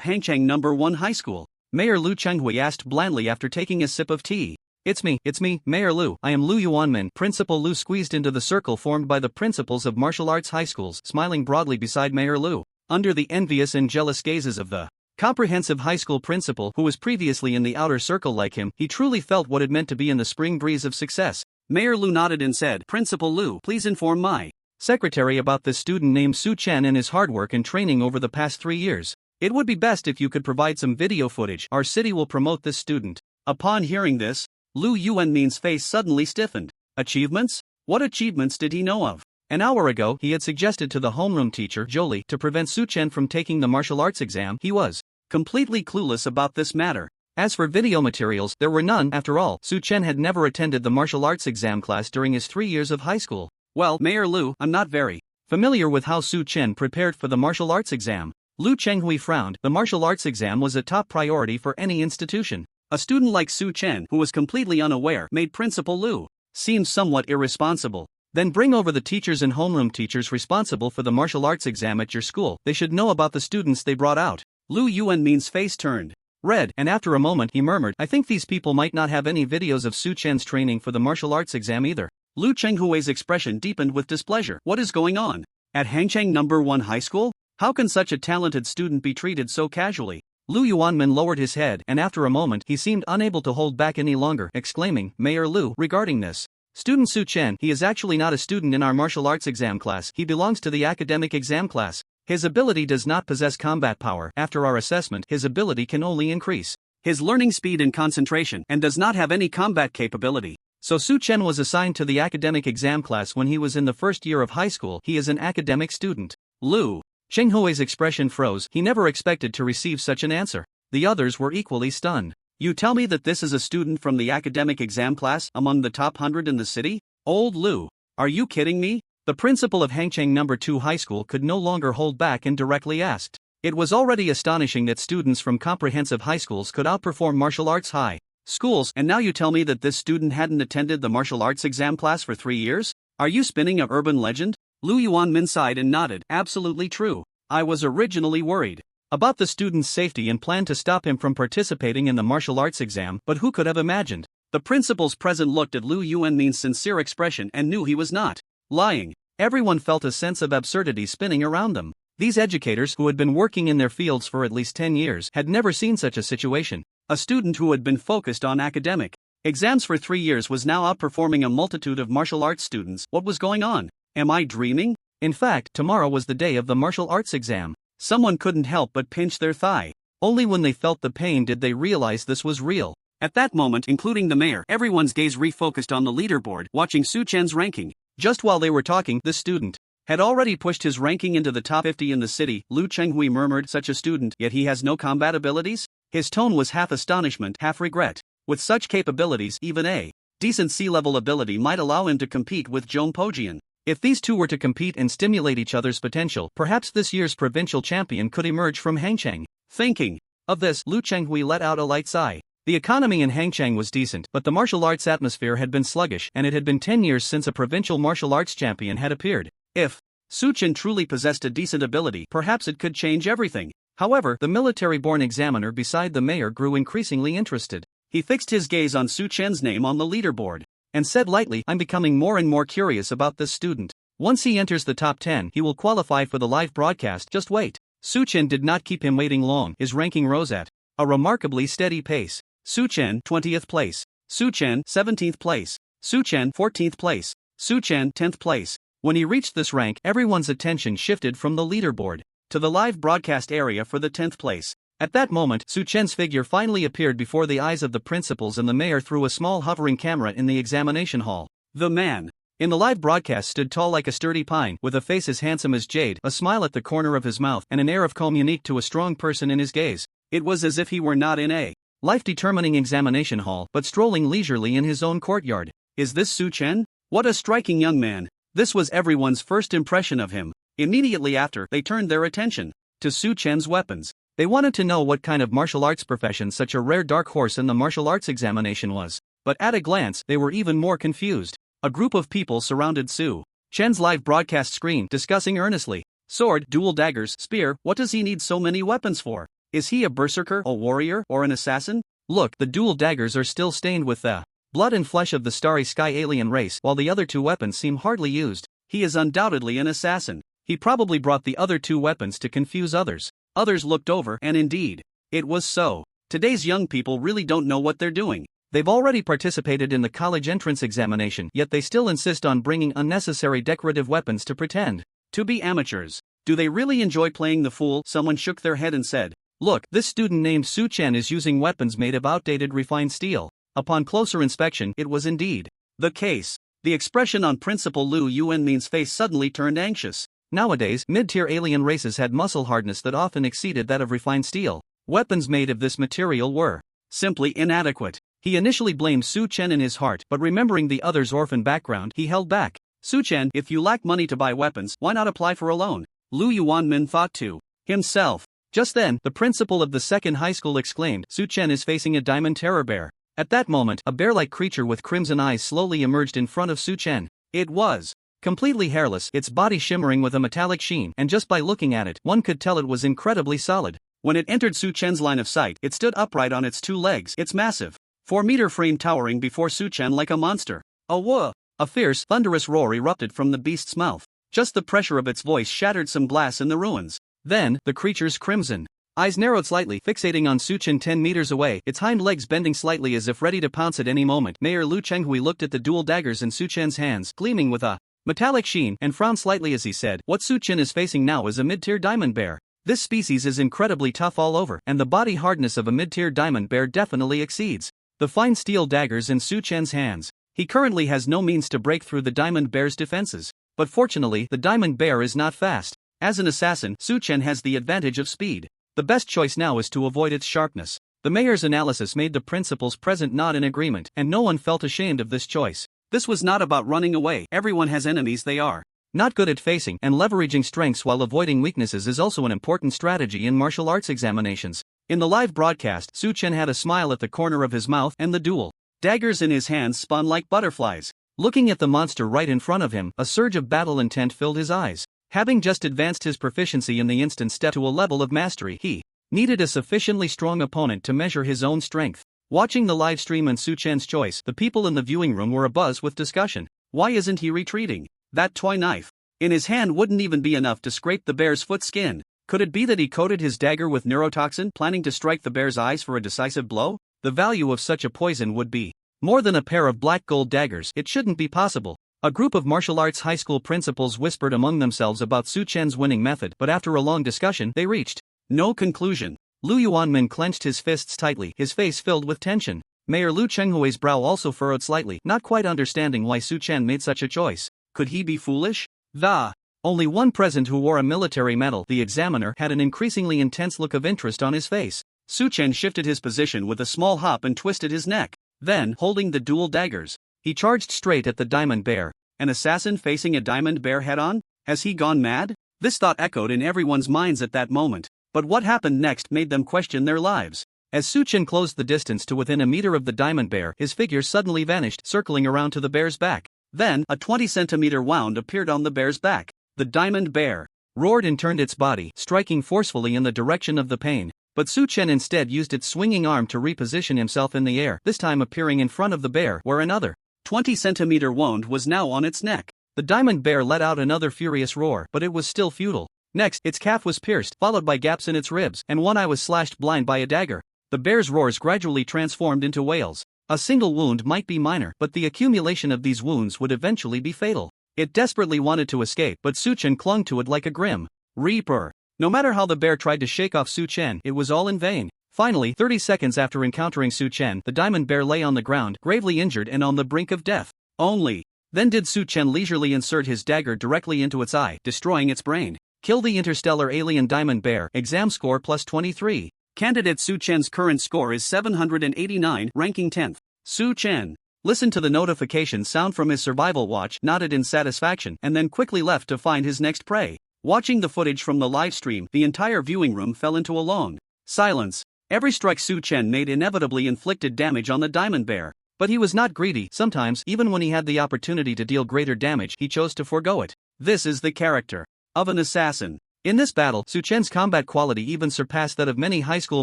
Hangchang No. 1 High School?" Mayor Lu Chenghui asked blandly after taking a sip of tea. It's me, Mayor Lu. I am Lu Yuanmin." Principal Lu squeezed into the circle formed by the principals of martial arts high schools, smiling broadly beside Mayor Lu. Under the envious and jealous gazes of the comprehensive high school principal, who was previously in the outer circle like him, he truly felt what it meant to be in the spring breeze of success. Mayor Lu nodded and said, "Principal Lu, please inform my secretary about this student named Su Chen and his hard work and training over the past 3 years. It would be best if you could provide some video footage. Our city will promote this student." Upon hearing this, Lu Yuanmin's face suddenly stiffened. Achievements? What achievements did he know of? An hour ago, he had suggested to the homeroom teacher, Jolie, to prevent Su Chen from taking the martial arts exam. He was completely clueless about this matter. As for video materials, there were none. After all, Su Chen had never attended the martial arts exam class during his 3 years of high school. "Well, Mayor Lu, I'm not very familiar with how Su Chen prepared for the martial arts exam." Lu Chenghui frowned. The martial arts exam was a top priority for any institution. A student like Su Chen, who was completely unaware, made Principal Lu seem somewhat irresponsible. "Then bring over the teachers and homeroom teachers responsible for the martial arts exam at your school. They should know about the students they brought out." Lu Yuanmin's face turned red, and after a moment he murmured, "I think these people might not have any videos of Su Chen's training for the martial arts exam either." Lu Chenghui's expression deepened with displeasure. What is going on? At Hangchang No. 1 High School? How can such a talented student be treated so casually? Lu Yuanmin lowered his head, and after a moment he seemed unable to hold back any longer, exclaiming, "Mayor Lu, regarding this student Su Chen, he is actually not a student in our martial arts exam class. He belongs to the academic exam class. His ability does not possess combat power. After our assessment, his ability can only increase his learning speed and concentration, and does not have any combat capability. So Su Chen was assigned to the academic exam class when he was in the first year of high school. He is an academic student." Lu Chenghui's expression froze. He never expected to receive such an answer. The others were equally stunned. "You tell me that this is a student from the academic exam class, among the top 100 in the city? Old Lu, are you kidding me?" The principal of Hangchang No. 2 High School could no longer hold back and directly asked. It was already astonishing that students from comprehensive high schools could outperform martial arts high schools, and now you tell me that this student hadn't attended the martial arts exam class for 3 years? Are you spinning an urban legend? Lu Yuanmin sighed and nodded. "Absolutely true. I was originally worried about the student's safety and planned to stop him from participating in the martial arts exam, but who could have imagined?" The principals present looked at Lu Yuanmin's sincere expression and knew he was not lying. Everyone felt a sense of absurdity spinning around them. These educators, who had been working in their fields for at least 10 years, had never seen such a situation. A student who had been focused on academic exams for 3 years was now outperforming a multitude of martial arts students. What was going on? Am I dreaming? In fact, tomorrow was the day of the martial arts exam. Someone couldn't help but pinch their thigh. Only when they felt the pain did they realize this was real. At that moment, including the mayor, everyone's gaze refocused on the leaderboard, watching Su Chen's ranking. Just while they were talking, this student had already pushed his ranking into the top 50 in the city. Lu Chenghui murmured, "Such a student, yet he has no combat abilities?" His tone was half astonishment, half regret. With such capabilities, even a decent sea-level ability might allow him to compete with Zhong Pojian. If these two were to compete and stimulate each other's potential, perhaps this year's provincial champion could emerge from Hangchang. Thinking of this, Lu Chenghui let out a light sigh. The economy in Hangchang was decent, but the martial arts atmosphere had been sluggish, and it had been 10 years since a provincial martial arts champion had appeared. If Su Chen truly possessed a decent ability, perhaps it could change everything. However, the military-born examiner beside the mayor grew increasingly interested. He fixed his gaze on Su Chen's name on the leaderboard and said lightly, "I'm becoming more and more curious about this student. Once he enters the top 10, he will qualify for the live broadcast, just wait." Su Chen did not keep him waiting long. His ranking rose at a remarkably steady pace. Su Chen, 20th place. Su Chen, 17th place. Su Chen, 14th place. Su Chen, 10th place. When he reached this rank, everyone's attention shifted from the leaderboard to the live broadcast area for the 10th place. At that moment, Su Chen's figure finally appeared before the eyes of the principals and the mayor through a small hovering camera in the examination hall. The man in the live broadcast stood tall like a sturdy pine, with a face as handsome as jade, a smile at the corner of his mouth, and an air of calm unique to a strong person in his gaze. It was as if he were not in a life-determining examination hall, but strolling leisurely in his own courtyard. Is this Su Chen? What a striking young man. This was everyone's first impression of him. Immediately after, they turned their attention to Su Chen's weapons. They wanted to know what kind of martial arts profession such a rare dark horse in the martial arts examination was. But at a glance, they were even more confused. A group of people surrounded Su Chen's live broadcast screen, discussing earnestly. Sword, dual daggers, spear, what does he need so many weapons for? Is he a berserker, a warrior, or an assassin? Look, the dual daggers are still stained with the blood and flesh of the starry sky alien race, while the other two weapons seem hardly used. He is undoubtedly an assassin. He probably brought the other two weapons to confuse others. Others looked over, and indeed, it was so. Today's young people really don't know what they're doing. They've already participated in the college entrance examination, yet they still insist on bringing unnecessary decorative weapons to pretend to be amateurs. Do they really enjoy playing the fool? Someone shook their head and said, "Look, this student named Su Chen is using weapons made of outdated refined steel." Upon closer inspection, it was indeed the case. The expression on Principal Lu Yuanmin's face suddenly turned anxious. Nowadays, mid-tier alien races had muscle hardness that often exceeded that of refined steel. Weapons made of this material were simply inadequate. He initially blamed Su Chen in his heart, but remembering the other's orphan background, he held back. "Su Chen, if you lack money to buy weapons, why not apply for a loan?" Lu Yuanmin thought to himself. Just then, the principal of the second high school exclaimed, "Su Chen is facing a diamond terror bear." At that moment, a bear-like creature with crimson eyes slowly emerged in front of Su Chen. It was completely hairless, its body shimmering with a metallic sheen, and just by looking at it, one could tell it was incredibly solid. When it entered Su Chen's line of sight, it stood upright on its two legs, its massive 4-meter frame towering before Su Chen like a monster. A fierce, thunderous roar erupted from the beast's mouth. Just the pressure of its voice shattered some glass in the ruins. Then, the creature's crimson eyes narrowed slightly, fixating on Su Chen 10 meters away, its hind legs bending slightly as if ready to pounce at any moment. Mayor Lu Chenghui looked at the dual daggers in Su Chen's hands, gleaming with a metallic sheen, and frowned slightly as he said, "What Su Chen is facing now is a mid-tier diamond bear. This species is incredibly tough all over, and the body hardness of a mid-tier diamond bear definitely exceeds the fine steel daggers in Su Chen's hands. He currently has no means to break through the diamond bear's defenses. But fortunately, the diamond bear is not fast. As an assassin, Su Chen has the advantage of speed. The best choice now is to avoid its sharpness." The mayor's analysis made the principals present nod in agreement, and no one felt ashamed of this choice. This was not about running away. Everyone has enemies they are not good at facing, and leveraging strengths while avoiding weaknesses is also an important strategy in martial arts examinations. In the live broadcast, Su Chen had a smile at the corner of his mouth, and the dual daggers in his hands spun like butterflies. Looking at the monster right in front of him, a surge of battle intent filled his eyes. Having just advanced his proficiency in the instant step to a level of mastery, he needed a sufficiently strong opponent to measure his own strength. Watching the live stream and Su Chen's choice, the people in the viewing room were abuzz with discussion. Why isn't he retreating? That toy knife in his hand wouldn't even be enough to scrape the bear's foot skin. Could it be that he coated his dagger with neurotoxin, planning to strike the bear's eyes for a decisive blow? The value of such a poison would be more than a pair of black gold daggers. It shouldn't be possible. A group of martial arts high school principals whispered among themselves about Su Chen's winning method, but after a long discussion, they reached no conclusion. Lu Yuanmin clenched his fists tightly, his face filled with tension. Mayor Lu Chenghui's brow also furrowed slightly, not quite understanding why Su Chen made such a choice. Could he be foolish? The only one present who wore a military medal, the examiner, had an increasingly intense look of interest on his face. Su Chen shifted his position with a small hop and twisted his neck. Then, holding the dual daggers, he charged straight at the diamond bear. An assassin facing a diamond bear head-on? Has he gone mad? This thought echoed in everyone's minds at that moment. But what happened next made them question their lives. As Su Chen closed the distance to within a meter of the diamond bear, his figure suddenly vanished, circling around to the bear's back. Then, a 20-centimeter wound appeared on the bear's back. The diamond bear roared and turned its body, striking forcefully in the direction of the pain. But Su Chen instead used its swinging arm to reposition himself in the air, this time appearing in front of the bear, where another 20-centimeter wound was now on its neck. The diamond bear let out another furious roar, but it was still futile. Next, its calf was pierced, followed by gaps in its ribs, and one eye was slashed blind by a dagger. The bear's roars gradually transformed into wails. A single wound might be minor, but the accumulation of these wounds would eventually be fatal. It desperately wanted to escape, but Su Chen clung to it like a grim reaper. No matter how the bear tried to shake off Su Chen, it was all in vain. Finally, 30 seconds after encountering Su Chen, the diamond bear lay on the ground, gravely injured and on the brink of death. Only then did Su Chen leisurely insert his dagger directly into its eye, destroying its brain. Kill the interstellar alien diamond bear. Exam score plus 23. Candidate Su Chen's current score is 789, ranking 10th. Su Chen listened to the notification sound from his survival watch, nodded in satisfaction, and then quickly left to find his next prey. Watching the footage from the live stream, the entire viewing room fell into a long silence. Every strike Su Chen made inevitably inflicted damage on the diamond bear. But he was not greedy. Sometimes, even when he had the opportunity to deal greater damage, he chose to forego it. This is the character of an assassin. In this battle, Su Chen's combat quality even surpassed that of many high school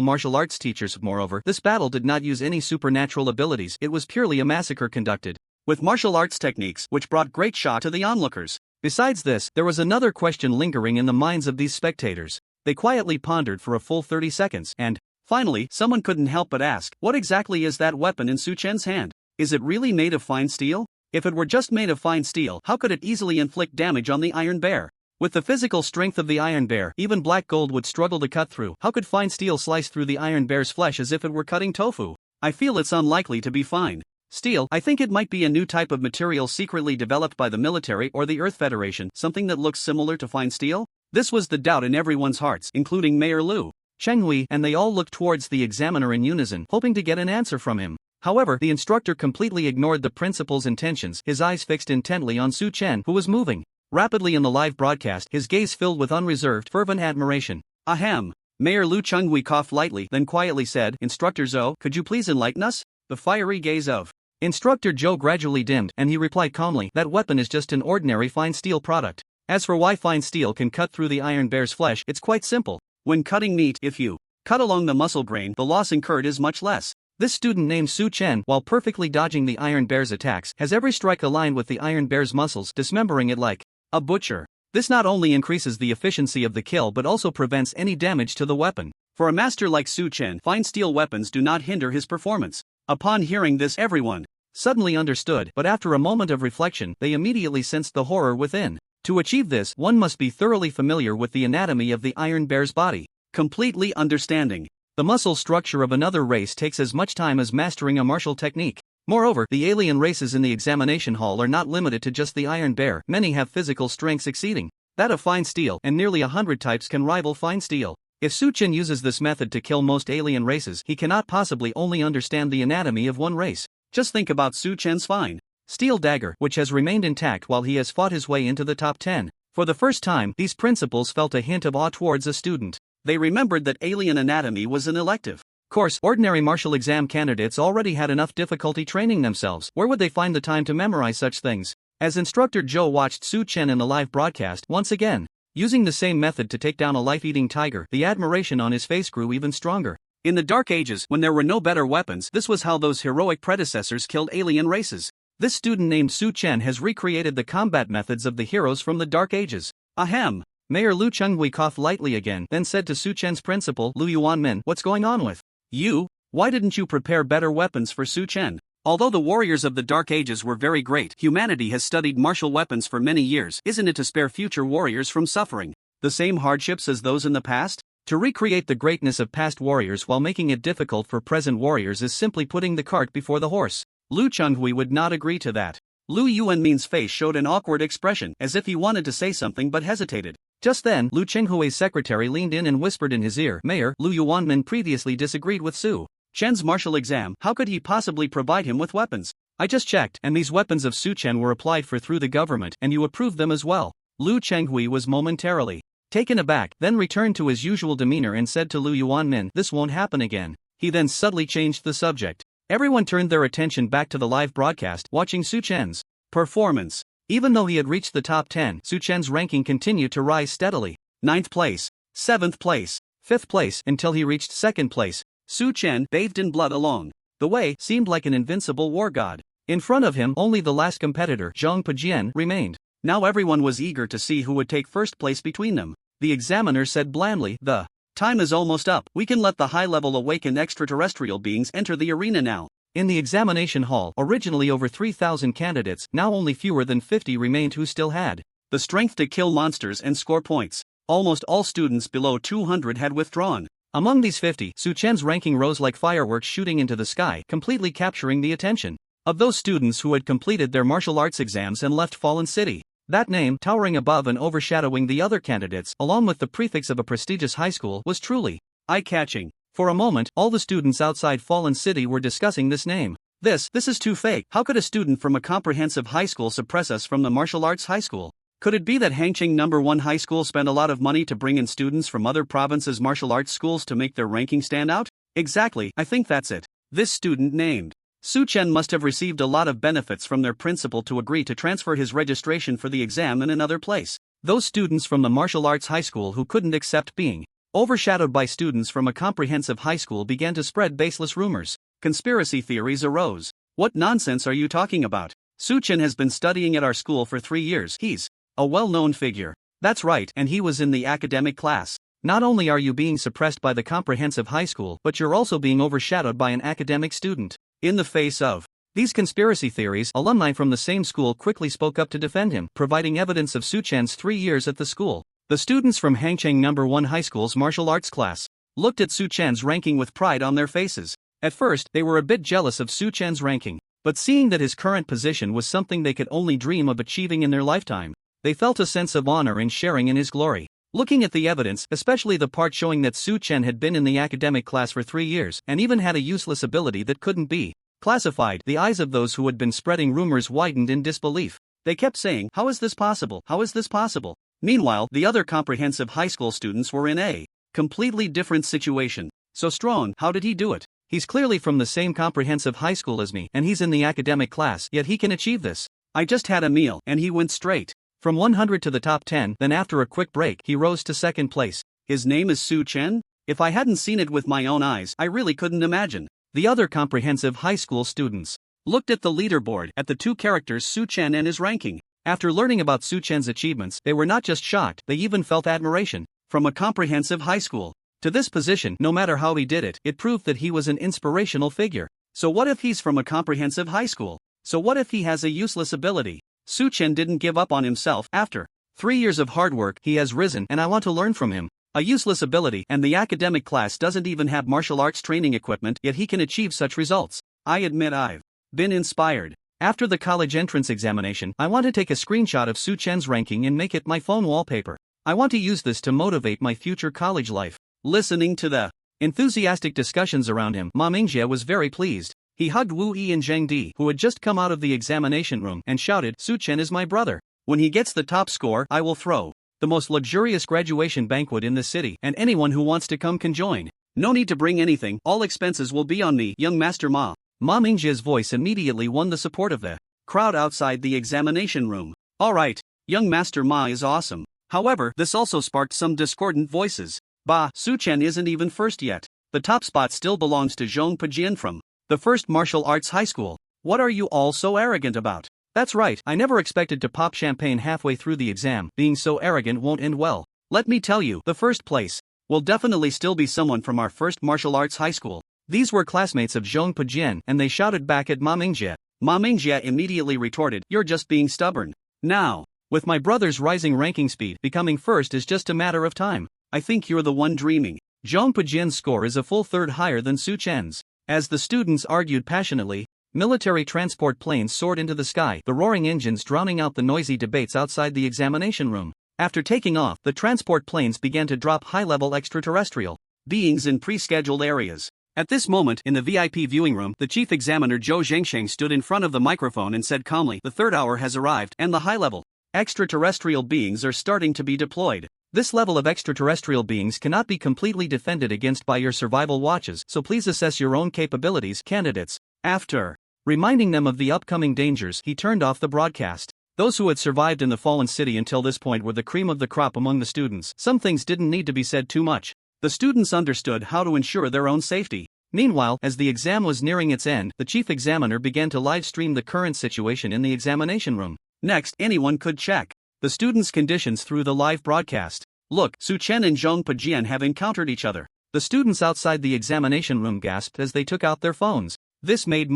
martial arts teachers. Moreover, this battle did not use any supernatural abilities, it was purely a massacre conducted with martial arts techniques, which brought great shock to the onlookers. Besides this, there was another question lingering in the minds of these spectators. They quietly pondered for a full 30 seconds, and finally, someone couldn't help but ask, what exactly is that weapon in Su Chen's hand? Is it really made of fine steel? If it were just made of fine steel, how could it easily inflict damage on the Iron Bear? With the physical strength of the Iron Bear, even black gold would struggle to cut through. How could fine steel slice through the Iron Bear's flesh as if it were cutting tofu? I feel it's unlikely to be fine steel. I think it might be a new type of material secretly developed by the military or the Earth Federation, something that looks similar to fine steel? This was the doubt in everyone's hearts, including Mayor Lu Chenghui, and they all looked towards the examiner in unison, hoping to get an answer from him. However, the instructor completely ignored the principal's intentions, his eyes fixed intently on Su Chen, who was moving rapidly in the live broadcast, his gaze filled with unreserved, fervent admiration. Ahem. Mayor Lu Chenghui coughed lightly, then quietly said, Instructor Zhou, could you please enlighten us? The fiery gaze of Instructor Zhou gradually dimmed, and he replied calmly, that weapon is just an ordinary fine steel product. As for why fine steel can cut through the Iron Bear's flesh, it's quite simple. When cutting meat, if you cut along the muscle grain, the loss incurred is much less. This student named Su Chen, while perfectly dodging the Iron Bear's attacks, has every strike aligned with the Iron Bear's muscles, dismembering it like a butcher. This not only increases the efficiency of the kill but also prevents any damage to the weapon. For a master like Su Chen, fine steel weapons do not hinder his performance. Upon hearing this, everyone suddenly understood, but after a moment of reflection, they immediately sensed the horror within. To achieve this, one must be thoroughly familiar with the anatomy of the Iron Bear's body. Completely understanding the muscle structure of another race takes as much time as mastering a martial technique. Moreover, the alien races in the examination hall are not limited to just the Iron Bear. Many have physical strengths exceeding that of fine steel, and nearly 100 types can rival fine steel. If Su Chen uses this method to kill most alien races, he cannot possibly only understand the anatomy of one race. Just think about Su Chen's fine steel dagger, which has remained intact while he has fought his way into the top 10. For the first time, these principals felt a hint of awe towards a student. They remembered that alien anatomy was an elective course. Ordinary martial exam candidates already had enough difficulty training themselves. Where would they find the time to memorize such things? As Instructor Zhou watched Su Chen in the live broadcast, once again using the same method to take down a life-eating tiger, the admiration on his face grew even stronger. In the Dark Ages, when there were no better weapons, this was how those heroic predecessors killed alien races. This student named Su Chen has recreated the combat methods of the heroes from the Dark Ages. Ahem. Mayor Lu Chenghui coughed lightly again, then said to Su Chen's principal, Lu Yuanmin, what's going on with you? Why didn't you prepare better weapons for Su Chen? Although the warriors of the Dark Ages were very great, humanity has studied martial weapons for many years. Isn't it to spare future warriors from suffering the same hardships as those in the past? To recreate the greatness of past warriors while making it difficult for present warriors is simply putting the cart before the horse. Lu Chenghui would not agree to that. Lu Yuanmin's face showed an awkward expression, as if he wanted to say something but hesitated. Just then, Lu Chenghui's secretary leaned in and whispered in his ear, Mayor, Lu Yuanmin previously disagreed with Su Chen's martial exam. How could he possibly provide him with weapons? I just checked, and these weapons of Su Chen were applied for through the government, and you approved them as well. Lu Chenghui was momentarily taken aback, then returned to his usual demeanor and said to Lu Yuanmin, this won't happen again. He then subtly changed the subject. Everyone turned their attention back to the live broadcast, watching Su Chen's performance. Even though he had reached the top 10, Su Chen's ranking continued to rise steadily. 9th place, 7th place, 5th place, until he reached 2nd place. Su Chen, bathed in blood along the way, seemed like an invincible war god. In front of him, only the last competitor, Zhang Pujian, remained. Now everyone was eager to see who would take first place between them. The examiner said blandly, "The time is almost up. We can let the high-level awakened extraterrestrial beings enter the arena now." In the examination hall, originally over 3,000 candidates, now only fewer than 50 remained who still had the strength to kill monsters and score points. Almost all students below 200 had withdrawn. Among these 50, Su Chen's ranking rose like fireworks shooting into the sky, completely capturing the attention of those students who had completed their martial arts exams and left Fallen City. That name, towering above and overshadowing the other candidates, along with the prefix of a prestigious high school, was truly eye-catching. For a moment, all the students outside Fallen City were discussing this name. This is too fake. How could a student from a comprehensive high school suppress us from the martial arts high school? Could it be that Hangqing #1 high school spent a lot of money to bring in students from other provinces' martial arts schools to make their ranking stand out? Exactly, I think that's it. This student named Su Chen must have received a lot of benefits from their principal to agree to transfer his registration for the exam in another place. Those students from the martial arts high school who couldn't accept being overshadowed by students from a comprehensive high school began to spread baseless rumors. Conspiracy theories arose. What nonsense are you talking about? Su Chen has been studying at our school for 3 years. He's a well-known figure. That's right, and he was in the academic class. Not only are you being suppressed by the comprehensive high school, but you're also being overshadowed by an academic student. In the face of these conspiracy theories, alumni from the same school quickly spoke up to defend him, providing evidence of Su Chen's 3 years at the school. The students from Hangqing #1 High School's martial arts class looked at Su Chen's ranking with pride on their faces. At first, they were a bit jealous of Su Chen's ranking, but seeing that his current position was something they could only dream of achieving in their lifetime, they felt a sense of honor in sharing in his glory. Looking at the evidence, especially the part showing that Su Chen had been in the academic class for 3 years and even had a useless ability that couldn't be classified, the eyes of those who had been spreading rumors widened in disbelief. They kept saying, "How is this possible? How is this possible?" Meanwhile, the other comprehensive high school students were in a completely different situation. "So strong, how did he do it? He's clearly from the same comprehensive high school as me, and he's in the academic class, yet he can achieve this. I just had a meal, and he went straight from 100 to the top 10, then after a quick break, he rose to 2nd place. His name is Su Chen? If I hadn't seen it with my own eyes, I really couldn't imagine." The other comprehensive high school students looked at the leaderboard, at the two characters Su Chen and his ranking. After learning about Su Chen's achievements, they were not just shocked, they even felt admiration. From a comprehensive high school to this position, no matter how he did it, it proved that he was an inspirational figure. So what if he's from a comprehensive high school? So what if he has a useless ability? Su Chen didn't give up on himself. After 3 years of hard work, he has risen, and I want to learn from him. A useless ability, and the academic class doesn't even have martial arts training equipment, yet he can achieve such results. I admit I've been inspired. After the college entrance examination, I want to take a screenshot of Su Chen's ranking and make it my phone wallpaper. I want to use this to motivate my future college life. Listening to the enthusiastic discussions around him, Ma Mingjie was very pleased. He hugged Wu Yi and Zheng Di, who had just come out of the examination room, and shouted, "Su Chen is my brother. When he gets the top score, I will throw the most luxurious graduation banquet in the city, and anyone who wants to come can join. No need to bring anything, all expenses will be on me, young Master Ma." Ma Mingjie's voice immediately won the support of the crowd outside the examination room. Alright, young Master Ma is awesome. However, this also sparked some discordant voices. Bah, Su Chen isn't even first yet. The top spot still belongs to Zhong Pujian from the first martial arts high school. What are you all so arrogant about? That's right, I never expected to pop champagne halfway through the exam. Being so arrogant won't end well. Let me tell you, the first place will definitely still be someone from our first martial arts high school. These were classmates of Zhong Pujian, and they shouted back at Ma Mingjie. Ma Mingjie immediately retorted, "You're just being stubborn. Now, with my brother's rising ranking speed, becoming first is just a matter of time. I think you're the one dreaming." Zhong Pujian's score is a full third higher than Su Chen's. As the students argued passionately, military transport planes soared into the sky, the roaring engines drowning out the noisy debates outside the examination room. After taking off, the transport planes began to drop high-level extraterrestrial beings in pre-scheduled areas. At this moment, in the VIP viewing room, the chief examiner Zhou Zhengsheng stood in front of the microphone and said calmly, "The third hour has arrived, and the high-level extraterrestrial beings are starting to be deployed. This level of extraterrestrial beings cannot be completely defended against by your survival watches, so please assess your own capabilities, candidates." After reminding them of the upcoming dangers, he turned off the broadcast. Those who had survived in the fallen city until this point were the cream of the crop among the students. Some things didn't need to be said too much. The students understood how to ensure their own safety. Meanwhile, as the exam was nearing its end, the chief examiner began to live stream the current situation in the examination room. Next, anyone could check the students' conditions through the live broadcast. Look, Chen and Zhong Pujian have encountered each other. The students outside the examination room gasped as they took out their phones. This made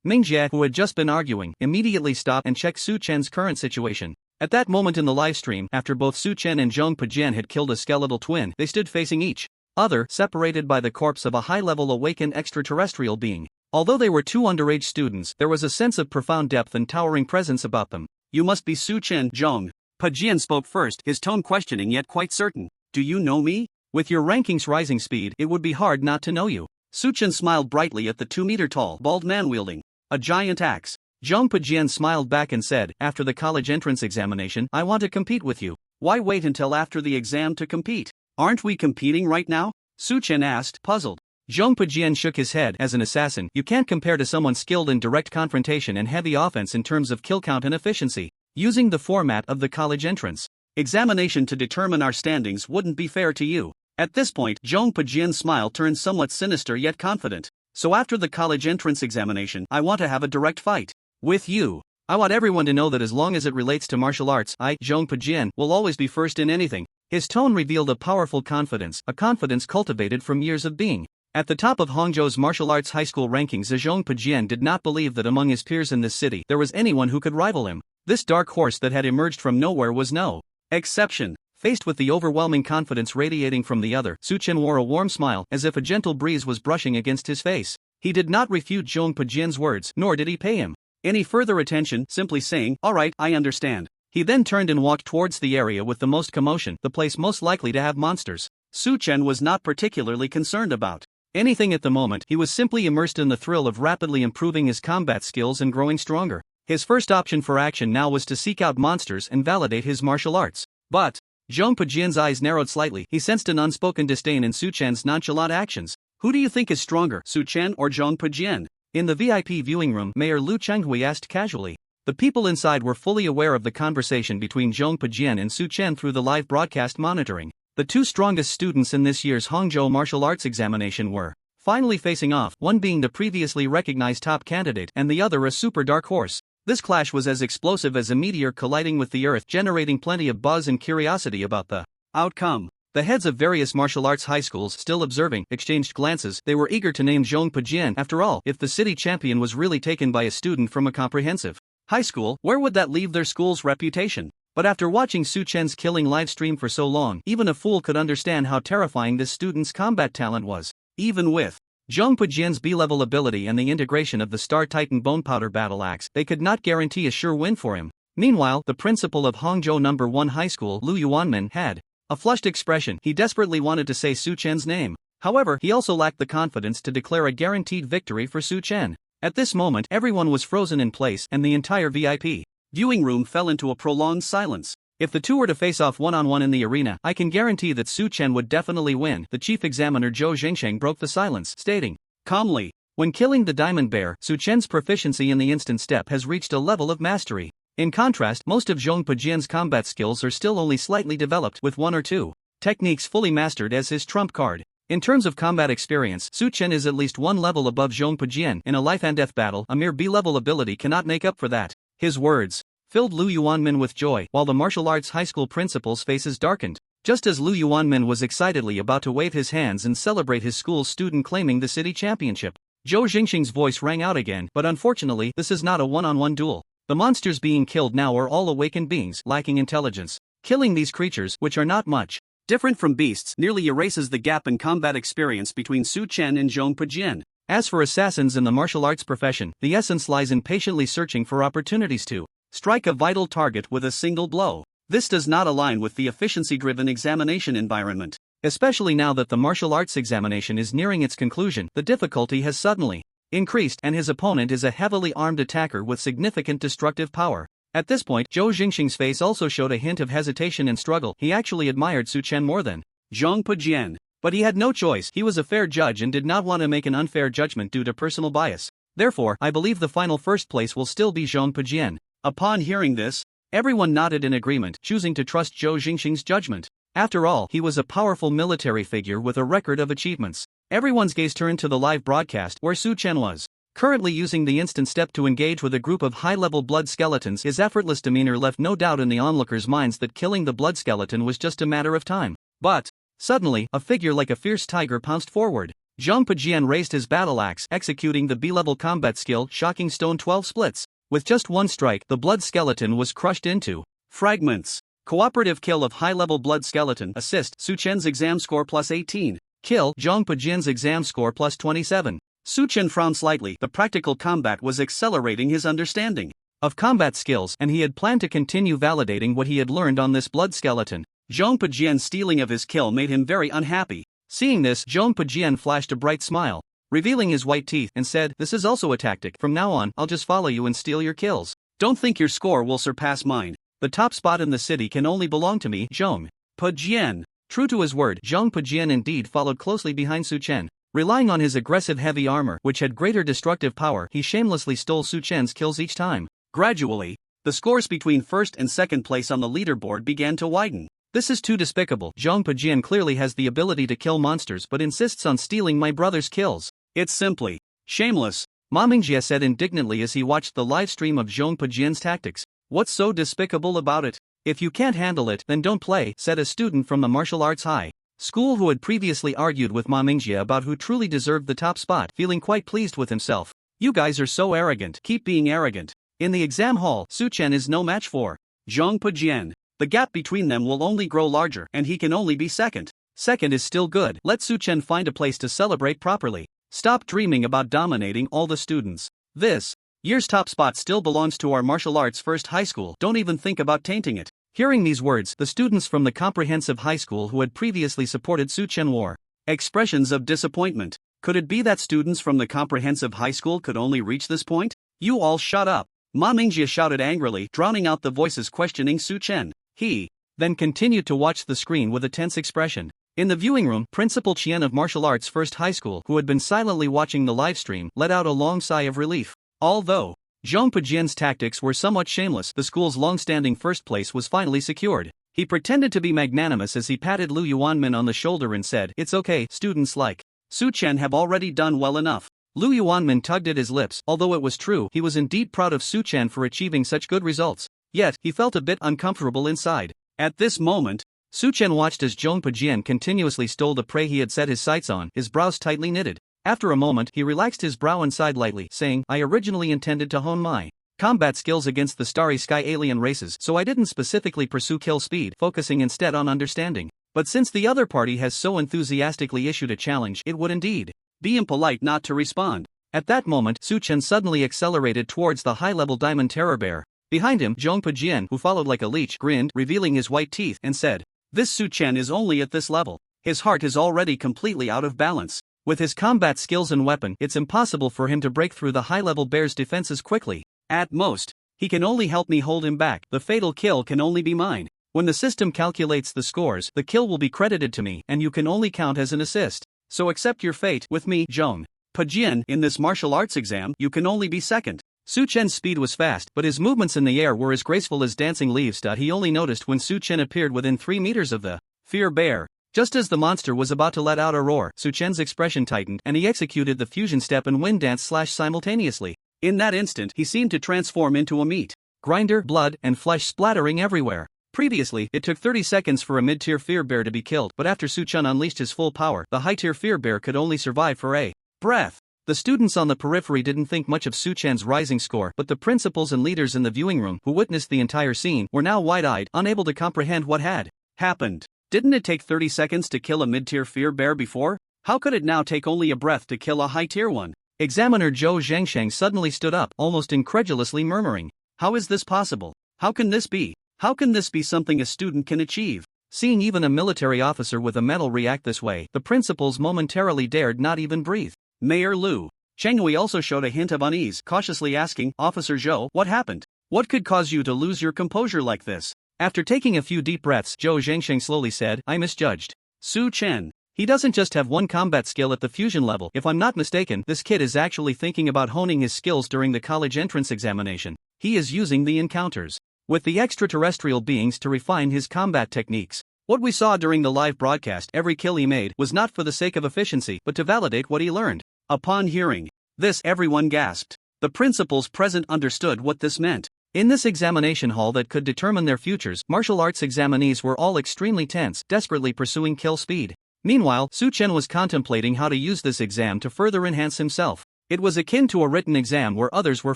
Mingjie, who had just been arguing, immediately stop and check Chen's current situation. At that moment in the livestream, after both Chen and Zhong Pujian had killed a skeletal twin, they stood facing each other, separated by the corpse of a high-level awakened extraterrestrial being. Although they were two underage students, there was a sense of profound depth and towering presence about them. You must be Chen. Zhong Pujian spoke first, his tone questioning yet quite certain. Do you know me? With your rankings rising speed, it would be hard not to know you. Chen smiled brightly at the 2-meter-tall, bald man wielding a giant axe. Zhong Pujian smiled back and said, after the college entrance examination, I want to compete with you. Why wait until after the exam to compete? Aren't we competing right now? Chen asked, puzzled. Zhong Pujian shook his head. As an assassin, you can't compare to someone skilled in direct confrontation and heavy offense in terms of kill count and efficiency. Using the format of the college entrance examination to determine our standings wouldn't be fair to you. At this point, Zhong Pujian's smile turned somewhat sinister yet confident. So after the college entrance examination, I want to have a direct fight with you. I want everyone to know that as long as it relates to martial arts, I, Zhong Pujian, will always be first in anything. His tone revealed a powerful confidence, a confidence cultivated from years of being at the top of Hangzhou's martial arts high school rankings. Zhong Pujian did not believe that among his peers in this city there was anyone who could rival him. This dark horse that had emerged from nowhere was no exception. Faced with the overwhelming confidence radiating from the other, Chen wore a warm smile, as if a gentle breeze was brushing against his face. He did not refute Zhong Pujian's words, nor did he pay him any further attention, simply saying, all right, I understand. He then turned and walked towards the area with the most commotion, the place most likely to have monsters. Chen was not particularly concerned about anything at the moment. He was simply immersed in the thrill of rapidly improving his combat skills and growing stronger. His first option for action now was to seek out monsters and validate his martial arts. But Zhong Pujian's eyes narrowed slightly. He sensed an unspoken disdain in Chen's nonchalant actions. Who do you think is stronger, Chen or Zhong Pujian? In the VIP viewing room, Mayor Lu Chenghui asked casually. The people inside were fully aware of the conversation between Zhong Pujian and Chen through the live broadcast monitoring. The two strongest students in this year's Hangzhou martial arts examination were finally facing off, one being the previously recognized top candidate and the other a super dark horse. This clash was as explosive as a meteor colliding with the earth, generating plenty of buzz and curiosity about the outcome. The heads of various martial arts high schools, still observing, exchanged glances. They were eager to name Zhong Pujian. After all, if the city champion was really taken by a student from a comprehensive high school, where would that leave their school's reputation? But after watching Chen's killing livestream for so long, even a fool could understand how terrifying this student's combat talent was. Even with Zhong Pujian's B-level ability and the integration of the Star Titan Bone Powder Battle Axe, they could not guarantee a sure win for him. Meanwhile, the principal of Hangzhou No. 1 High School, Lu Yuanmin, had a flushed expression. He desperately wanted to say Chen's name. However, he also lacked the confidence to declare a guaranteed victory for Chen. At this moment, everyone was frozen in place, and the entire VIP viewing room fell into a prolonged silence. If the two were to face off one-on-one in the arena, I can guarantee that Chen would definitely win. The chief examiner Zhou Jingsheng broke the silence, stating calmly, when killing the diamond bear, Chen's proficiency in the instant step has reached a level of mastery. In contrast, most of Zhong Pujian's combat skills are still only slightly developed, with one or two techniques fully mastered as his trump card. In terms of combat experience, Chen is at least one level above Zhong Pujian. In a life-and-death battle, a mere B-level ability cannot make up for that. His words filled Lu Yuanmin with joy, while the martial arts high school principal's faces darkened. Just as Lu Yuanmin was excitedly about to wave his hands and celebrate his school's student claiming the city championship, Zhou Jingsheng's voice rang out again. But unfortunately, this is not a one-on-one duel. The monsters being killed now are all awakened beings, lacking intelligence. Killing these creatures, which are not much different from beasts, nearly erases the gap in combat experience between Chen and Zhong Pujian. As for assassins in the martial arts profession, the essence lies in patiently searching for opportunities to strike a vital target with a single blow. This does not align with the efficiency-driven examination environment. Especially now that the martial arts examination is nearing its conclusion, the difficulty has suddenly increased, and his opponent is a heavily armed attacker with significant destructive power. At this point, Zhou Jingsheng's face also showed a hint of hesitation and struggle. He actually admired Chen more than Zhong Pujian. But he had no choice. He was a fair judge and did not want to make an unfair judgment due to personal bias. Therefore, I believe the final first place will still be Zhong Pujian. Upon hearing this, Everyone nodded in agreement, choosing to trust Zhou Jingxing's judgment. After all, he was a powerful military figure with a record of achievements. Everyone's gaze turned to the live broadcast where Su Chen was currently using the instant step to engage with a group of high-level blood skeletons. His effortless demeanor left no doubt in the onlookers' minds that killing the blood skeleton was just a matter of time. But suddenly, a figure like a fierce tiger pounced forward. Zhang Pejian raised his battle axe, executing the B-level combat skill Shocking Stone 12 Splits. With just one strike, the blood skeleton was crushed into fragments. Cooperative kill of high-level blood skeleton. Assist Su Chen's exam score plus 18. Kill Zhang Pejian's exam score plus 27. Su Chen frowned slightly. The practical combat was accelerating his understanding of combat skills, and he had planned to continue validating what he had learned on this blood skeleton. Zhang Pejian's stealing of his kill made him very unhappy. Seeing this, Zhang Pejian flashed a bright smile, revealing his white teeth, and said, "This is also a tactic. From now on, I'll just follow you and steal your kills. Don't think your score will surpass mine. The top spot in the city can only belong to me, Zhang Pejian." True to his word, Zhang Pejian indeed followed closely behind Su Chen. Relying on his aggressive heavy armor, which had greater destructive power, he shamelessly stole Su Chen's kills each time. Gradually, the scores between first and second place on the leaderboard began to widen. This is too despicable. Zhang Pejian clearly has the ability to kill monsters but insists on stealing my brother's kills. It's simply shameless, Ma Mingjie said indignantly as he watched the live stream of Zhang Pejian's tactics. What's so despicable about it? If you can't handle it, then don't play, said a student from the martial arts high school who had previously argued with Ma Mingjie about who truly deserved the top spot, feeling quite pleased with himself. You guys are so arrogant. Keep being arrogant. In the exam hall, Su Chen is no match for Zhang Pejian. The gap between them will only grow larger, and he can only be second. Second is still good. Let Su Chen find a place to celebrate properly. Stop dreaming about dominating all the students. This year's top spot still belongs to our martial arts first high school. Don't even think about tainting it. Hearing these words, the students from the comprehensive high school who had previously supported Su Chen wore expressions of disappointment. Could it be that students from the comprehensive high school could only reach this point? You all shut up, Ma Mingjie shouted angrily, drowning out the voices questioning Su Chen. He then continued to watch the screen with a tense expression. In the viewing room, Principal Chen of Martial Arts First High School, who had been silently watching the live stream, let out a long sigh of relief. Although Zhang Pejian's tactics were somewhat shameless, the school's long-standing first place was finally secured. He pretended to be magnanimous as he patted Lu Yuanmin on the shoulder and said, "It's okay, students like Su Chen have already done well enough." Lu Yuanmin tugged at his lips. Although it was true, he was indeed proud of Su Chen for achieving such good results. Yet, he felt a bit uncomfortable inside. At this moment, Su Chen watched as Zhang Pejian continuously stole the prey he had set his sights on, his brows tightly knitted. After a moment, he relaxed his brow and sighed lightly, saying, "I originally intended to hone my combat skills against the starry sky alien races, so I didn't specifically pursue kill speed, focusing instead on understanding. But since the other party has so enthusiastically issued a challenge, it would indeed be impolite not to respond." At that moment, Su Chen suddenly accelerated towards the high-level diamond terror bear. Behind him, Zhang Pejian, who followed like a leech, grinned, revealing his white teeth, and said, "This Su Chen is only at this level. His heart is already completely out of balance. With his combat skills and weapon, it's impossible for him to break through the high-level bear's defenses quickly. At most, he can only help me hold him back. The fatal kill can only be mine. When the system calculates the scores, the kill will be credited to me, and you can only count as an assist. So accept your fate with me, Zhang Pejian. In this martial arts exam, you can only be second." Su Chen's speed was fast, but his movements in the air were as graceful as dancing leaves. He only noticed when Su Chen appeared within 3 meters of the fear bear. Just as the monster was about to let out a roar, Su Chen's expression tightened, and he executed the fusion step and wind dance slash simultaneously. In that instant, he seemed to transform into a meat grinder, blood and flesh splattering everywhere. Previously, it took 30 seconds for a mid-tier fear bear to be killed, but after Su Chen unleashed his full power, the high-tier fear bear could only survive for a breath. The students on the periphery didn't think much of Su Chen's rising score, but the principals and leaders in the viewing room, who witnessed the entire scene, were now wide-eyed, unable to comprehend what had happened. Didn't it take 30 seconds to kill a mid-tier fear bear before? How could it now take only a breath to kill a high-tier one? Examiner Zhou Zhangsheng suddenly stood up, almost incredulously murmuring, "How is this possible? How can this be? How can this be something a student can achieve?" Seeing even a military officer with a medal react this way, the principals momentarily dared not even breathe. Mayor Lu Chenghui also showed a hint of unease, cautiously asking, "Officer Zhou, what happened? What could cause you to lose your composure like this?" After taking a few deep breaths, Zhou Zhangsheng slowly said, "I misjudged Su Chen. He doesn't just have one combat skill at the fusion level. If I'm not mistaken, this kid is actually thinking about honing his skills during the college entrance examination. He is using the encounters with the extraterrestrial beings to refine his combat techniques. What we saw during the live broadcast, every kill he made was not for the sake of efficiency but to validate what he learned. Upon hearing this, everyone gasped. The principals present understood what this meant. In this examination hall that could determine their futures, martial arts examinees were all extremely tense, desperately pursuing kill speed. Meanwhile, Chen was contemplating how to use this exam to further enhance himself. It was akin to a written exam where others were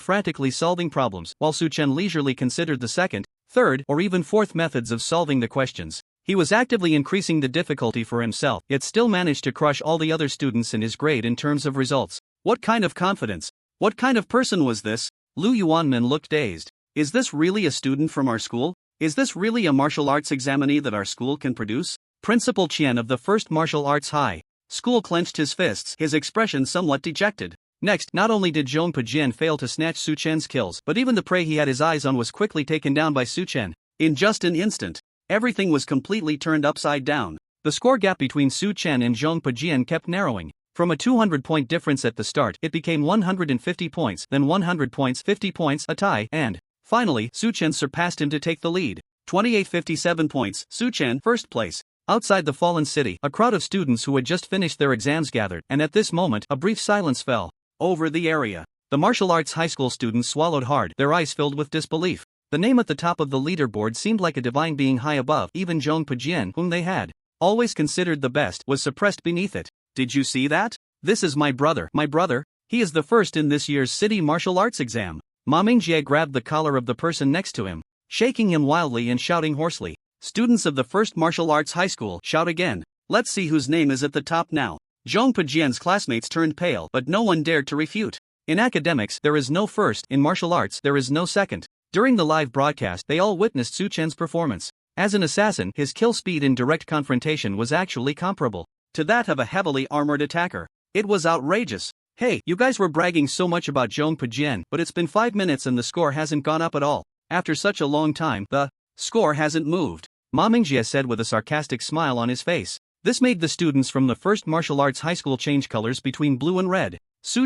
frantically solving problems, while Chen leisurely considered the second, third, or even fourth methods of solving the questions. He was actively increasing the difficulty for himself, yet still managed to crush all the other students in his grade in terms of results. What kind of confidence? What kind of person was this? Lu Yuanmin looked dazed. Is this really a student from our school? Is this really a martial arts examinee that our school can produce? Principal Chen of the First Martial Arts High School clenched his fists, his expression somewhat dejected. Next, not only did Zhong Pujian fail to snatch Chen's kills, but even the prey he had his eyes on was quickly taken down by Chen. In just an instant, everything was completely turned upside down. The score gap between Chen and Zhong Pujian kept narrowing. From a 200-point difference at the start, it became 150 points, then 100 points, 50 points, a tie, and finally, Chen surpassed him to take the lead. 28-57 points, Chen, first place. Outside the fallen city, a crowd of students who had just finished their exams gathered, and at this moment, a brief silence fell over the area. The martial arts high school students swallowed hard, their eyes filled with disbelief. The name at the top of the leaderboard seemed like a divine being high above. Even Zhong Pujian, whom they had always considered the best, was suppressed beneath it. Did you see that? This is my brother. My brother? He is the first in this year's city martial arts exam. Ma Mingjie grabbed the collar of the person next to him, shaking him wildly and shouting hoarsely. Students of the First Martial Arts High School, shout again. Let's see whose name is at the top now. Zhong Pujian's classmates turned pale, but no one dared to refute. In academics, there is no first. In martial arts, there is no second. During the live broadcast, they all witnessed Chen's performance. As an assassin, his kill speed in direct confrontation was actually comparable to that of a heavily armored attacker. It was outrageous. Hey, you guys were bragging so much about Zhong Pujian, but it's been 5 minutes and the score hasn't gone up at all. After such a long time, the score hasn't moved, Ma Mingjie said with a sarcastic smile on his face. This made the students from the First Martial Arts High School change colors between blue and red.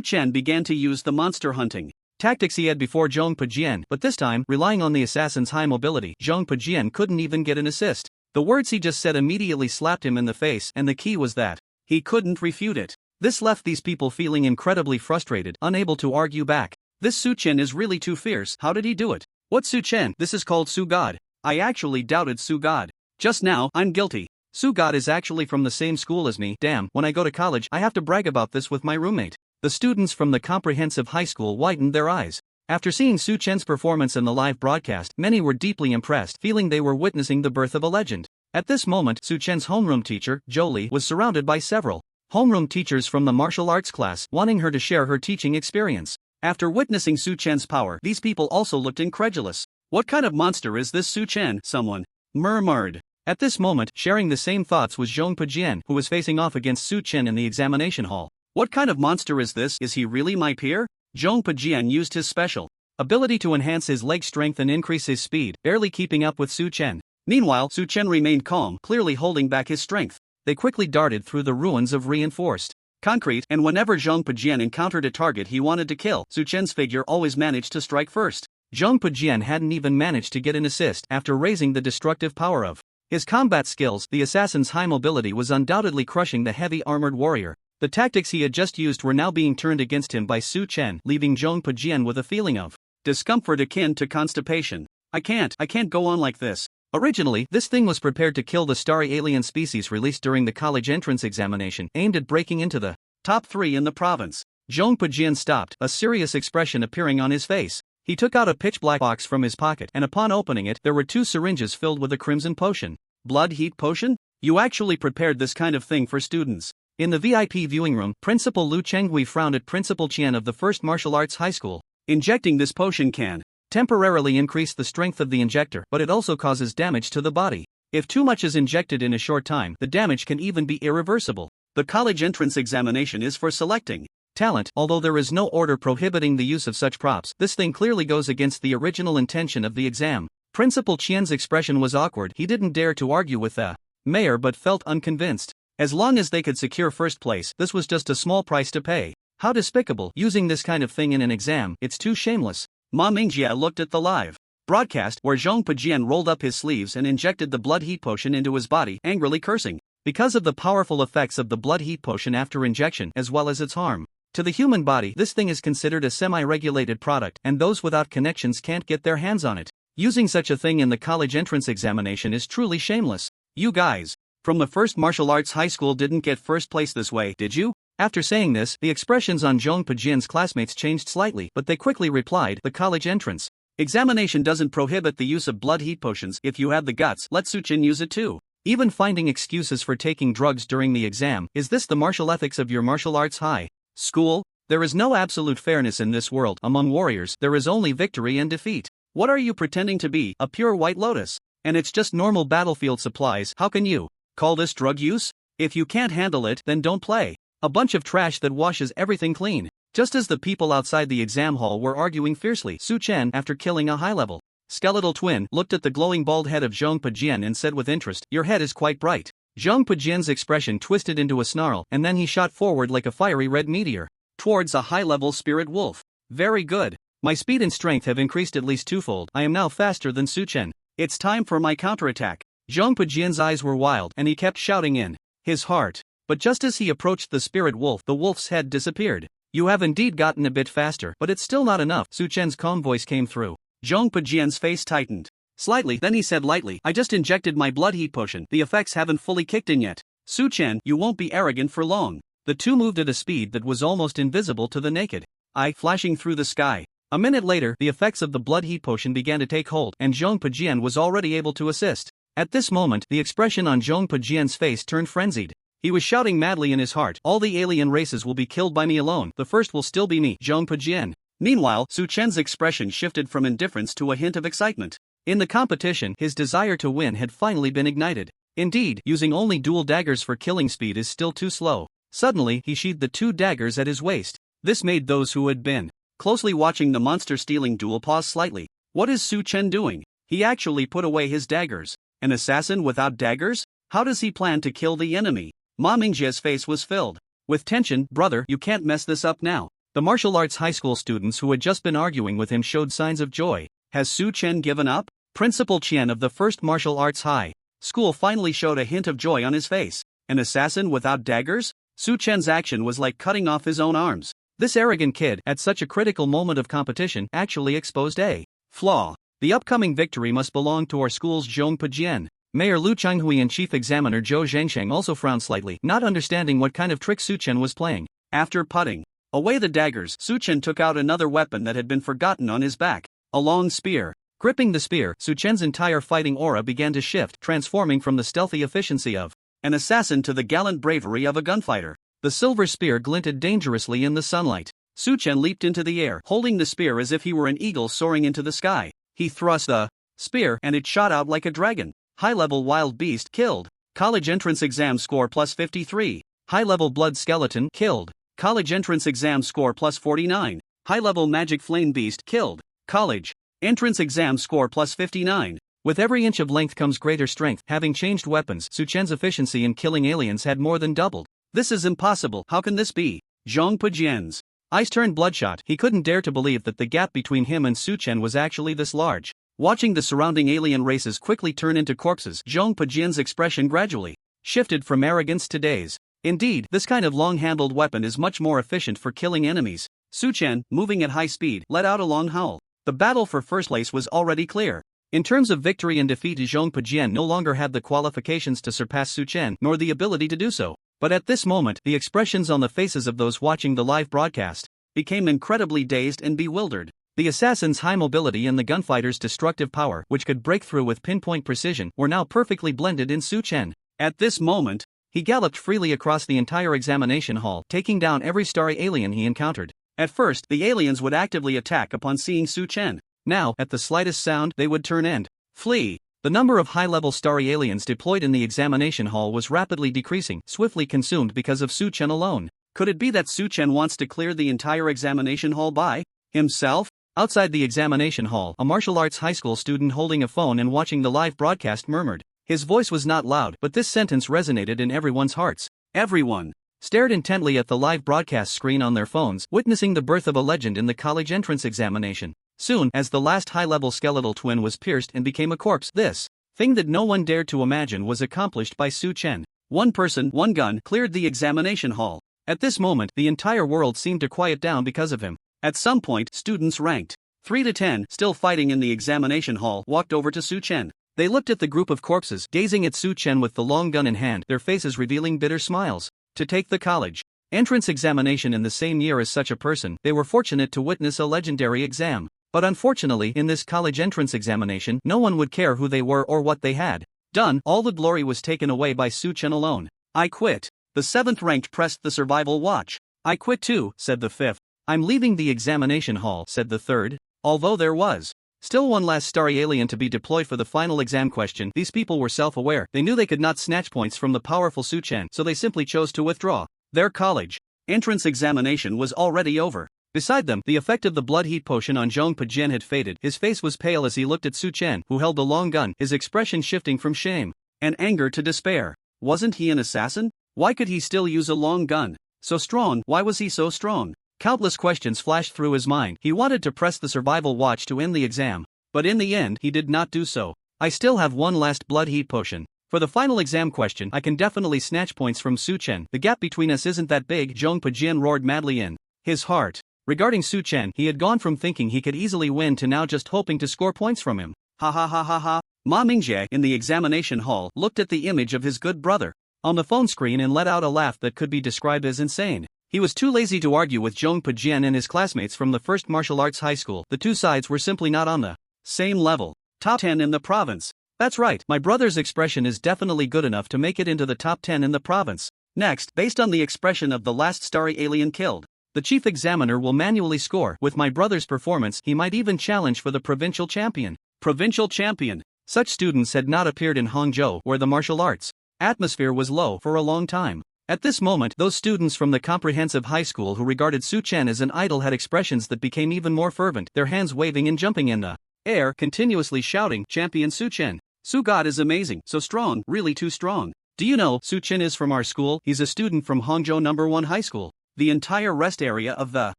Chen began to use the monster hunting tactics he had before Zhong Pujian, but this time, relying on the assassin's high mobility, Zhong Pujian couldn't even get an assist. The words he just said immediately slapped him in the face, and the key was that he couldn't refute it. This left these people feeling incredibly frustrated, unable to argue back. This Chen is really too fierce. How did he do it? What Chen? This is called Su God. I actually doubted Su God. Just now, I'm guilty. Su God is actually from the same school as me. Damn, when I go to college, I have to brag about this with my roommate. The students from the comprehensive high school widened their eyes. After seeing Chen's performance in the live broadcast, many were deeply impressed, feeling they were witnessing the birth of a legend. At this moment, Chen's homeroom teacher, Jolie, was surrounded by several homeroom teachers from the martial arts class, wanting her to share her teaching experience. After witnessing Chen's power, these people also looked incredulous. What kind of monster is this Chen? Someone murmured. At this moment, sharing the same thoughts was Zhong Pujian, who was facing off against Chen in the examination hall. What kind of monster is this? Is he really my peer? Zhong Pujian used his special ability to enhance his leg strength and increase his speed, barely keeping up with Chen. Meanwhile, Chen remained calm, clearly holding back his strength. They quickly darted through the ruins of reinforced concrete, and whenever Zhong Pujian encountered a target he wanted to kill, Chen's figure always managed to strike first. Zhong Pujian hadn't even managed to get an assist after raising the destructive power of his combat skills. The assassin's high mobility was undoubtedly crushing the heavy armored warrior. The tactics he had just used were now being turned against him by Chen, leaving Zhong Pujian with a feeling of discomfort akin to constipation. I can't go on like this. Originally, this thing was prepared to kill the starry alien species released during the college entrance examination, aimed at breaking into the top 3 in the province. Zhong Pujian stopped, a serious expression appearing on his face. He took out a pitch-black box from his pocket, and upon opening it, there were 2 syringes filled with a crimson potion. Blood heat potion? You actually prepared this kind of thing for students. In the VIP viewing room, Principal Lu Chenghui frowned at Principal Chen of the First Martial Arts High School. Injecting this potion can temporarily increase the strength of the injector, but it also causes damage to the body. If too much is injected in a short time, the damage can even be irreversible. The college entrance examination is for selecting talent. Although there is no order prohibiting the use of such props, this thing clearly goes against the original intention of the exam. Principal Qian's expression was awkward. He didn't dare to argue with the mayor but felt unconvinced. As long as they could secure first place, this was just a small price to pay. How despicable, using this kind of thing in an exam, it's too shameless. Ma Mingjie looked at the live broadcast where Zhong Pujian rolled up his sleeves and injected the blood heat potion into his body, angrily cursing. Because of the powerful effects of the blood heat potion after injection as well as its harm to the human body, this thing is considered a semi-regulated product and those without connections can't get their hands on it. Using such a thing in the college entrance examination is truly shameless. You guys from the first martial arts high school didn't get first place this way, did you? After saying this, the expressions on Zhong Pujian's classmates changed slightly, but they quickly replied, the college entrance examination doesn't prohibit the use of blood heat potions. If you have the guts, let Su-Chen use it too. Even finding excuses for taking drugs during the exam. Is this the martial ethics of your martial arts high school? There is no absolute fairness in this world. Among warriors, there is only victory and defeat. What are you pretending to be? A pure white lotus? And it's just normal battlefield supplies. How can you call this drug use? If you can't handle it, then don't play. A bunch of trash that washes everything clean. Just as the people outside the exam hall were arguing fiercely, Su-Chen, after killing a high-level skeletal twin, looked at the glowing bald head of Zhong Pujian and said with interest, your head is quite bright. Zhong Pujian's expression twisted into a snarl, and then he shot forward like a fiery red meteor towards a high-level spirit wolf. Very good. My speed and strength have increased at least twofold. I am now faster than Su-Chen. It's time for my counterattack. Zhong Pujian's eyes were wild, and he kept shouting in his heart. But just as he approached the spirit wolf, the wolf's head disappeared. You have indeed gotten a bit faster, but it's still not enough. Su-Chen's calm voice came through. Zhong Pujian's face tightened slightly, then he said lightly, I just injected my blood heat potion. The effects haven't fully kicked in yet. Su-Chen, you won't be arrogant for long. The two moved at a speed that was almost invisible to the naked eye, flashing through the sky. A minute later, the effects of the blood heat potion began to take hold, and Zhong Pujian was already able to assist. At this moment, the expression on Zhong Pujian's face turned frenzied. He was shouting madly in his heart, all the alien races will be killed by me alone. The first will still be me, Zhong Pujian. Meanwhile, Su-Chen's expression shifted from indifference to a hint of excitement. In the competition, his desire to win had finally been ignited. Indeed, using only dual daggers for killing speed is still too slow. Suddenly, he sheathed the two daggers at his waist. This made those who had been closely watching the monster-stealing duel pause slightly. What is Su-Chen doing? He actually put away his daggers. An assassin without daggers? How does he plan to kill the enemy? Ma Mingjie's face was filled with tension. Brother, you can't mess this up now. The martial arts high school students who had just been arguing with him showed signs of joy. Has Su-Chen given up? Principal Chen of the first martial arts high school finally showed a hint of joy on his face. An assassin without daggers? Su-Chen's action was like cutting off his own arms. This arrogant kid, at such a critical moment of competition, actually exposed a flaw. The upcoming victory must belong to our school's Zhong Pujian. Mayor Lu Changhui and Chief Examiner Zhou Zhengsheng also frowned slightly, not understanding what kind of trick Su-Chen was playing. After putting away the daggers, Su-Chen took out another weapon that had been forgotten on his back, a long spear. Gripping the spear, Su-Chen's entire fighting aura began to shift, transforming from the stealthy efficiency of an assassin to the gallant bravery of a gunfighter. The silver spear glinted dangerously in the sunlight. Su-Chen leaped into the air, holding the spear as if he were an eagle soaring into the sky. He thrust the spear, and it shot out like a dragon. High-level wild beast killed. College entrance exam score plus 53. High-level blood skeleton killed. College entrance exam score plus 49. High-level magic flame beast killed. College entrance exam score plus 59. With every inch of length comes greater strength. Having changed weapons, Su-Chen's efficiency in killing aliens had more than doubled. This is impossible. How can this be? Zhong Pujian's eyes turned bloodshot. He couldn't dare to believe that the gap between him and Su-Chen was actually this large. Watching the surrounding alien races quickly turn into corpses, Zhong Pujian's expression gradually shifted from arrogance to daze. Indeed, this kind of long-handled weapon is much more efficient for killing enemies. Su-Chen, moving at high speed, let out a long howl. The battle for first place was already clear. In terms of victory and defeat, Zhong Pujian no longer had the qualifications to surpass Su-Chen, nor the ability to do so. But at this moment, the expressions on the faces of those watching the live broadcast became incredibly dazed and bewildered. The assassin's high mobility and the gunfighter's destructive power, which could break through with pinpoint precision, were now perfectly blended in Su-Chen. At this moment, he galloped freely across the entire examination hall, taking down every starry alien he encountered. At first, the aliens would actively attack upon seeing Su-Chen. Now, at the slightest sound, they would turn and flee. The number of high-level starry aliens deployed in the examination hall was rapidly decreasing, swiftly consumed because of Su-Chen alone. Could it be that Su-Chen wants to clear the entire examination hall by himself? Outside the examination hall, a martial arts high school student holding a phone and watching the live broadcast murmured. His voice was not loud, but this sentence resonated in everyone's hearts. Everyone stared intently at the live broadcast screen on their phones, witnessing the birth of a legend in the college entrance examination. Soon as the last high-level skeletal twin was pierced and became a corpse, this thing that no one dared to imagine was accomplished by Su Chen. One person, one gun, cleared the examination hall. At this moment, the entire world seemed to quiet down because of him. At some point, students ranked 3 to 10, still fighting in the examination hall, walked over to Su Chen. They looked at the group of corpses, gazing at Su Chen with the long gun in hand, their faces revealing bitter smiles. To take the college entrance examination in the same year as such a person, they were fortunate to witness a legendary exam. But unfortunately, in this college entrance examination, no one would care who they were or what they had done. All the glory was taken away by Su Chen alone. I quit. The 7th ranked pressed the survival watch. I quit too, said the 5th. I'm leaving the examination hall, said the 3rd. Although there was still one last starry alien to be deployed for the final exam question, these people were self-aware. They knew they could not snatch points from the powerful Su Chen, so they simply chose to withdraw. Their college entrance examination was already over. Beside them, the effect of the blood heat potion on Zhong Pujian had faded. His face was pale as he looked at Su Chen, who held the long gun, his expression shifting from shame and anger to despair. Wasn't he an assassin? Why could he still use a long gun? So strong, why was he so strong? Countless questions flashed through his mind. He wanted to press the survival watch to end the exam, but in the end, he did not do so. I still have one last blood heat potion. For the final exam question, I can definitely snatch points from Su Chen. The gap between us isn't that big, Zhong Pujian roared madly in his heart. Regarding Su Chen, he had gone from thinking he could easily win to now just hoping to score points from him. Ha ha ha ha ha. Ma Mingjie, in the examination hall, looked at the image of his good brother on the phone screen and let out a laugh that could be described as insane. He was too lazy to argue with Zhong Pujian and his classmates from the first martial arts high school. The two sides were simply not on the same level. Top 10 in the province. That's right, my brother's expression is definitely good enough to make it into the top 10 in the province. Next, based on the expression of the last starry alien killed, the chief examiner will manually score. With my brother's performance, he might even challenge for the provincial champion. Provincial champion. Such students had not appeared in Hangzhou, where the martial arts atmosphere was low for a long time. At this moment, those students from the comprehensive high school who regarded Su Chen as an idol had expressions that became even more fervent, their hands waving and jumping in the air, continuously shouting, "Champion Su Chen! Su God is amazing, so strong, really too strong. Do you know, Su Chen is from our school, he's a student from Hangzhou No. 1 High School." The entire rest area of the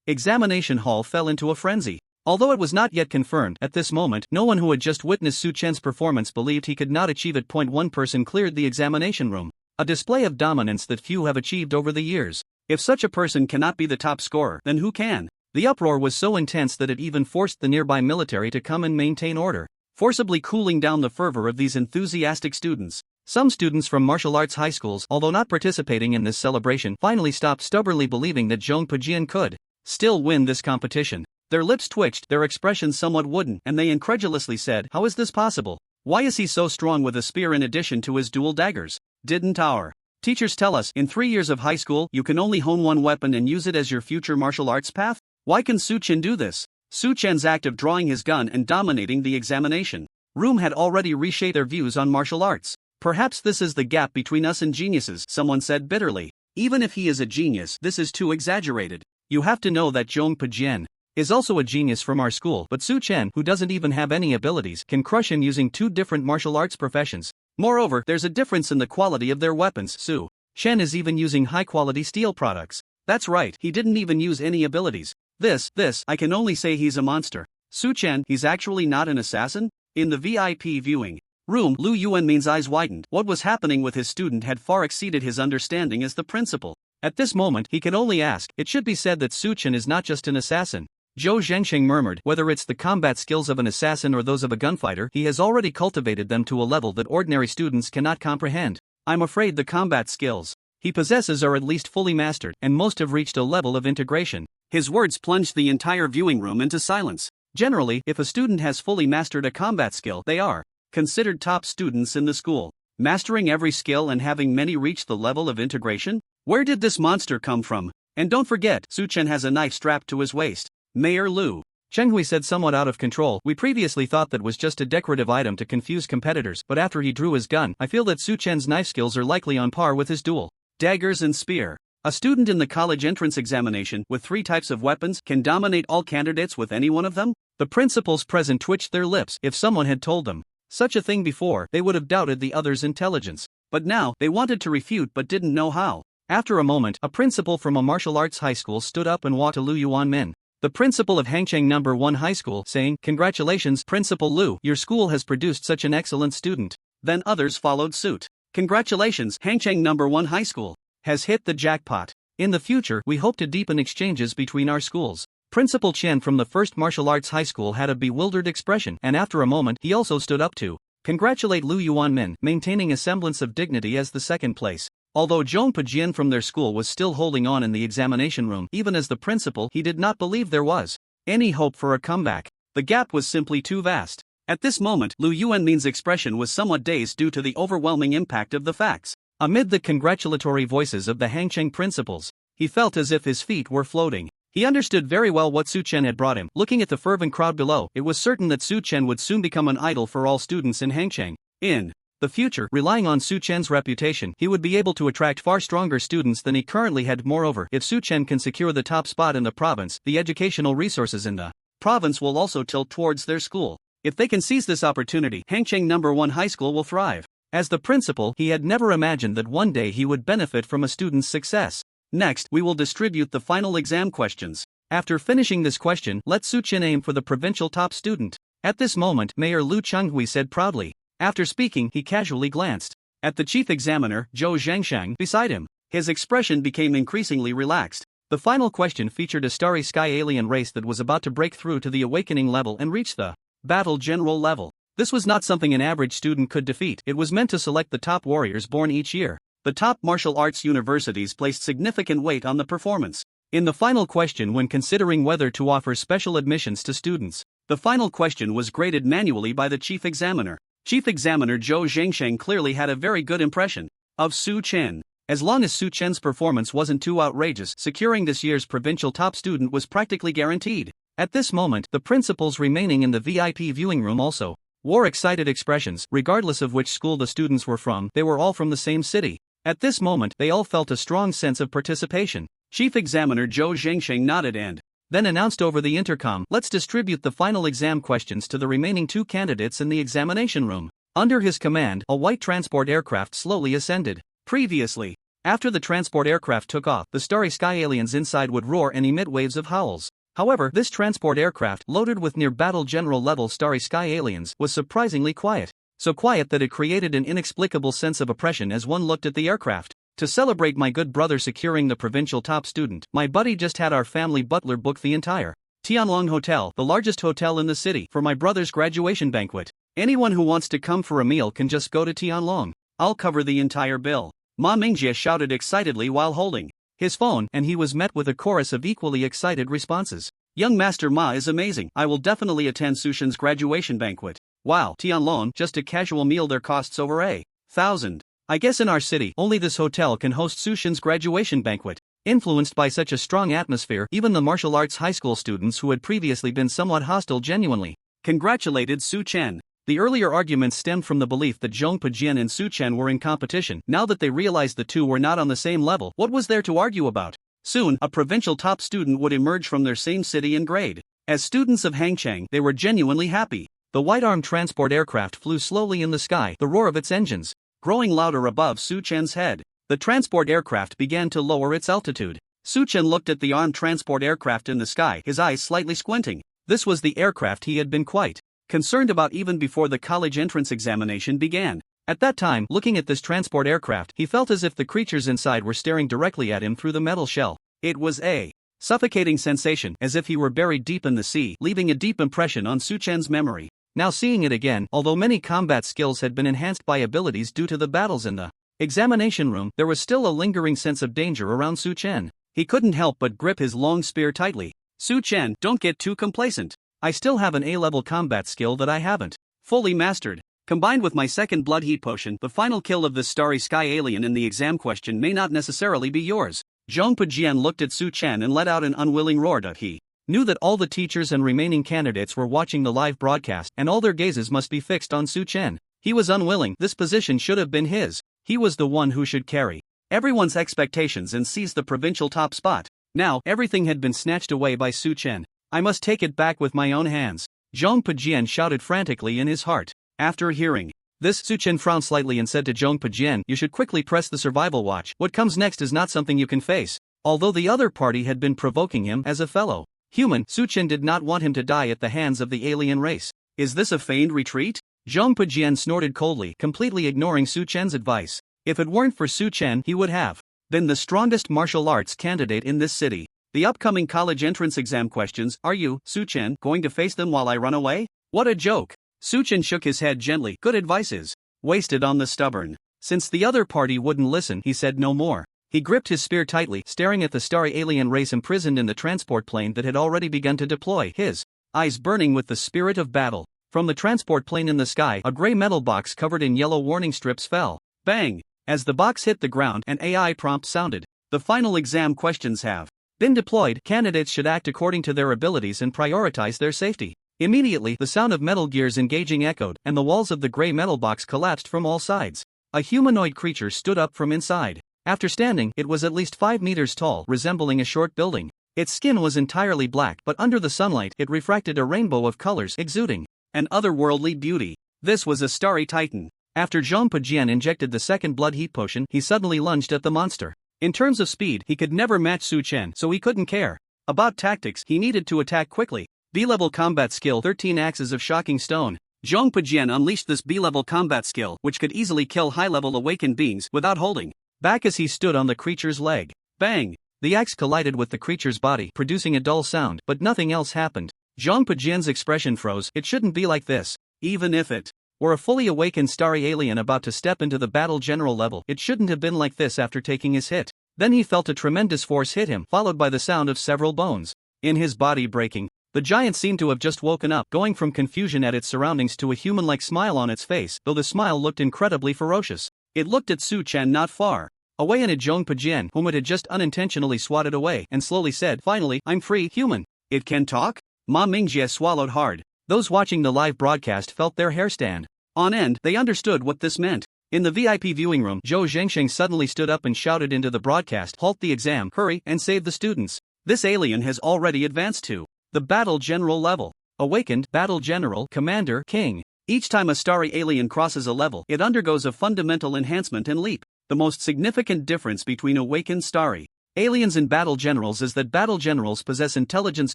examination hall fell into a frenzy. Although it was not yet confirmed, at this moment, no one who had just witnessed Su Chen's performance believed he could not achieve it. One person cleared the examination room. A display of dominance that few have achieved over the years. If such a person cannot be the top scorer, then who can? The uproar was so intense that it even forced the nearby military to come and maintain order, forcibly cooling down the fervor of these enthusiastic students. Some students from martial arts high schools, although not participating in this celebration, finally stopped stubbornly believing that Zhong Pujian could still win this competition. Their lips twitched, their expressions somewhat wooden, and they incredulously said, "How is this possible? Why is he so strong with a spear in addition to his dual daggers? Didn't our teachers tell us, in 3 years of high school, you can only hone one weapon and use it as your future martial arts path? Why can Su Chen do this?" Su Chen's act of drawing his gun and dominating the examination room had already reshaped their views on martial arts. "Perhaps this is the gap between us and geniuses," someone said bitterly. "Even if he is a genius, this is too exaggerated. You have to know that Zhong Pujian is also a genius from our school, but Su Chen, who doesn't even have any abilities, can crush him using 2 different martial arts professions. Moreover, there's a difference in the quality of their weapons. Su Chen is even using high-quality steel products. That's right, he didn't even use any abilities. This, I can only say he's a monster. Su Chen, he's actually not an assassin?" In the VIP viewing room, Lu Yuanmin's eyes widened. What was happening with his student had far exceeded his understanding as the principal. At this moment, he could only ask, it should be said that Su Chen is not just an assassin. Zhou Zhenxing murmured, whether it's the combat skills of an assassin or those of a gunfighter, he has already cultivated them to a level that ordinary students cannot comprehend. I'm afraid the combat skills he possesses are at least fully mastered, and most have reached a level of integration. His words plunged the entire viewing room into silence. Generally, if a student has fully mastered a combat skill, they are considered top students in the school. Mastering every skill and having many reach the level of integration? Where did this monster come from? And don't forget, Su Chen has a knife strapped to his waist. Mayor Lu Chenghui said, somewhat out of control, "We previously thought that was just a decorative item to confuse competitors, but after he drew his gun, I feel that Su Chen's knife skills are likely on par with his dual daggers and spear." A student in the college entrance examination with 3 types of weapons can dominate all candidates with any one of them? The principals present twitched their lips. If someone had told them such a thing before, they would have doubted the other's intelligence. But now, they wanted to refute but didn't know how. After a moment, a principal from a martial arts high school stood up and walked to Lu Yuanmin. the principal of Hangcheng No. 1 High School, saying, "Congratulations, Principal Lu, your school has produced such an excellent student." Then others followed suit. "Congratulations, Hangcheng No. 1 High School has hit the jackpot. In the future, we hope to deepen exchanges between our schools." Principal Chen from the first martial arts high school had a bewildered expression, and after a moment he also stood up to congratulate Lu Yuanmin, maintaining a semblance of dignity as the second place. Although Zhong Pujian from their school was still holding on in the examination room, even as the principal, he did not believe there was any hope for a comeback. The gap was simply too vast. At this moment, Lu Yuanmin's expression was somewhat dazed due to the overwhelming impact of the facts. Amid the congratulatory voices of the Hangcheng principals, he felt as if his feet were floating. He understood very well what Su Chen had brought him. Looking at the fervent crowd below, it was certain that Su Chen would soon become an idol for all students in Hangcheng. In the future, relying on Su Chen's reputation, he would be able to attract far stronger students than he currently had. Moreover, if Su Chen can secure the top spot in the province, the educational resources in the province will also tilt towards their school. If they can seize this opportunity, Hangcheng No. 1 High School will thrive. As the principal, he had never imagined that one day he would benefit from a student's success. Next, we will distribute the final exam questions. After finishing this question, let Su Chen aim for the provincial top student. At this moment, Mayor Lu Chenghui said proudly. After speaking, he casually glanced at the chief examiner, Zhou Zhangshang, beside him. His expression became increasingly relaxed. The final question featured a starry sky alien race that was about to break through to the awakening level and reach the battle general level. This was not something an average student could defeat. It was meant to select the top warriors born each year. The top martial arts universities placed significant weight on the performance. In the final question, when considering whether to offer special admissions to students, the final question was graded manually by the chief examiner. Chief examiner Zhou Zhangsheng clearly had a very good impression of Su Chen. As long as Su Chen's performance wasn't too outrageous, securing this year's provincial top student was practically guaranteed. At this moment, the principals remaining in the VIP viewing room also wore excited expressions. Regardless of which school the students were from, they were all from the same city. At this moment, they all felt a strong sense of participation. Chief examiner Zhou Zhangsheng nodded and then announced over the intercom, "Let's distribute the final exam questions to the remaining 2 candidates in the examination room." Under his command, a white transport aircraft slowly ascended. Previously, after the transport aircraft took off, the starry sky aliens inside would roar and emit waves of howls. However, this transport aircraft, loaded with near battle general level starry sky aliens, was surprisingly quiet. So quiet that it created an inexplicable sense of oppression as one looked at the aircraft. To celebrate my good brother securing the provincial top student, my buddy just had our family butler book the entire Tianlong Hotel, the largest hotel in the city, for my brother's graduation banquet. Anyone who wants to come for a meal can just go to Tianlong. I'll cover the entire bill. Ma Mingjie shouted excitedly while holding his phone, and he was met with a chorus of equally excited responses. "Young Master Ma is amazing. I will definitely attend Su Shen's graduation banquet. Wow, Tianlong, just a casual meal there costs over 1,000. I guess in our city, only this hotel can host Su Shen's graduation banquet." Influenced by such a strong atmosphere, even the martial arts high school students who had previously been somewhat hostile genuinely congratulated Su Chen. The earlier arguments stemmed from the belief that Zhong Pujian and Su Chen were in competition. Now that they realized the two were not on the same level, what was there to argue about? Soon, a provincial top student would emerge from their same city and grade. As students of Hangcheng, they were genuinely happy. The white-armed transport aircraft flew slowly in the sky, the roar of its engines growing louder above Su Chen's head. The transport aircraft began to lower its altitude. Su Chen looked at the armed transport aircraft in the sky, his eyes slightly squinting. This was the aircraft he had been quite concerned about even before the college entrance examination began. At that time, looking at this transport aircraft, he felt as if the creatures inside were staring directly at him through the metal shell. It was a suffocating sensation, as if he were buried deep in the sea, leaving a deep impression on Su Chen's memory. Now seeing it again, although many combat skills had been enhanced by abilities due to the battles in the examination room, there was still a lingering sense of danger around Su Chen. He couldn't help but grip his long spear tightly. "Su Chen, don't get too complacent. I still have an A-level combat skill that I haven't fully mastered. Combined with my second blood heat potion, the final kill of this starry sky alien in the exam question may not necessarily be yours." Zhong Pujian looked at Su Chen and let out an unwilling roar. He knew that all the teachers and remaining candidates were watching the live broadcast, and all their gazes must be fixed on Su Chen. He was unwilling. This position should have been his. He was the one who should carry everyone's expectations and seize the provincial top spot. Now, everything had been snatched away by Su Chen. "I must take it back with my own hands," Zhong Pujian shouted frantically in his heart. After hearing this, Su Chen frowned slightly and said to Zhong Pujian, "You should quickly press the survival watch. What comes next is not something you can face." Although the other party had been provoking him as a fellow Human, Su Chen did not want him to die at the hands of the alien race. Is this a feigned retreat? Zhang Pujian snorted coldly, completely ignoring Su Chen's advice. If it weren't for Su Chen, he would have been the strongest martial arts candidate in this city. The upcoming college entrance exam questions, are you, Su Chen, going to face them while I run away? What a joke. Su Chen shook his head gently. Good advice is wasted on the stubborn. Since the other party wouldn't listen, he said no more. He gripped his spear tightly, staring at the starry alien race imprisoned in the transport plane that had already begun to deploy, his eyes burning with the spirit of battle. From the transport plane in the sky, a gray metal box covered in yellow warning strips fell. Bang! As the box hit the ground, an AI prompt sounded. The final exam questions have been deployed. Candidates should act according to their abilities and prioritize their safety. Immediately, the sound of metal gears engaging echoed, and the walls of the gray metal box collapsed from all sides. A humanoid creature stood up from inside. After standing, it was at least 5 meters tall, resembling a short building. Its skin was entirely black, but under the sunlight, it refracted a rainbow of colors, exuding an otherworldly beauty. This was a starry titan. After Zhang Pujian injected the second blood heat potion, he suddenly lunged at the monster. In terms of speed, he could never match Su Chen, so he couldn't care about tactics. He needed to attack quickly. B-level combat skill, 13 axes of shocking stone. Zhang Pujian unleashed this B-level combat skill, which could easily kill high-level awakened beings without holding back as he stood on the creature's leg. Bang! The axe collided with the creature's body, producing a dull sound, but nothing else happened. Zhang Pujian's expression froze. It shouldn't be like this. Even if it were a fully awakened starry alien about to step into the battle general level, it shouldn't have been like this after taking his hit. Then he felt a tremendous force hit him, followed by the sound of several bones in his body breaking. The giant seemed to have just woken up, going from confusion at its surroundings to a human-like smile on its face, though the smile looked incredibly ferocious. It looked at Su Chen not far away and at Zhang Pujian, whom it had just unintentionally swatted away, and slowly said, "Finally, I'm free, human." It can talk? Ma Mingjie swallowed hard. Those watching the live broadcast felt their hair stand on end. They understood what this meant. In the VIP viewing room, Zhou Zhengsheng suddenly stood up and shouted into the broadcast, "Halt the exam, hurry, and save the students. This alien has already advanced to the battle general level. Awakened, battle general, commander, king. Each time a starry alien crosses a level, it undergoes a fundamental enhancement and leap. The most significant difference between awakened starry aliens and battle generals is that battle generals possess intelligence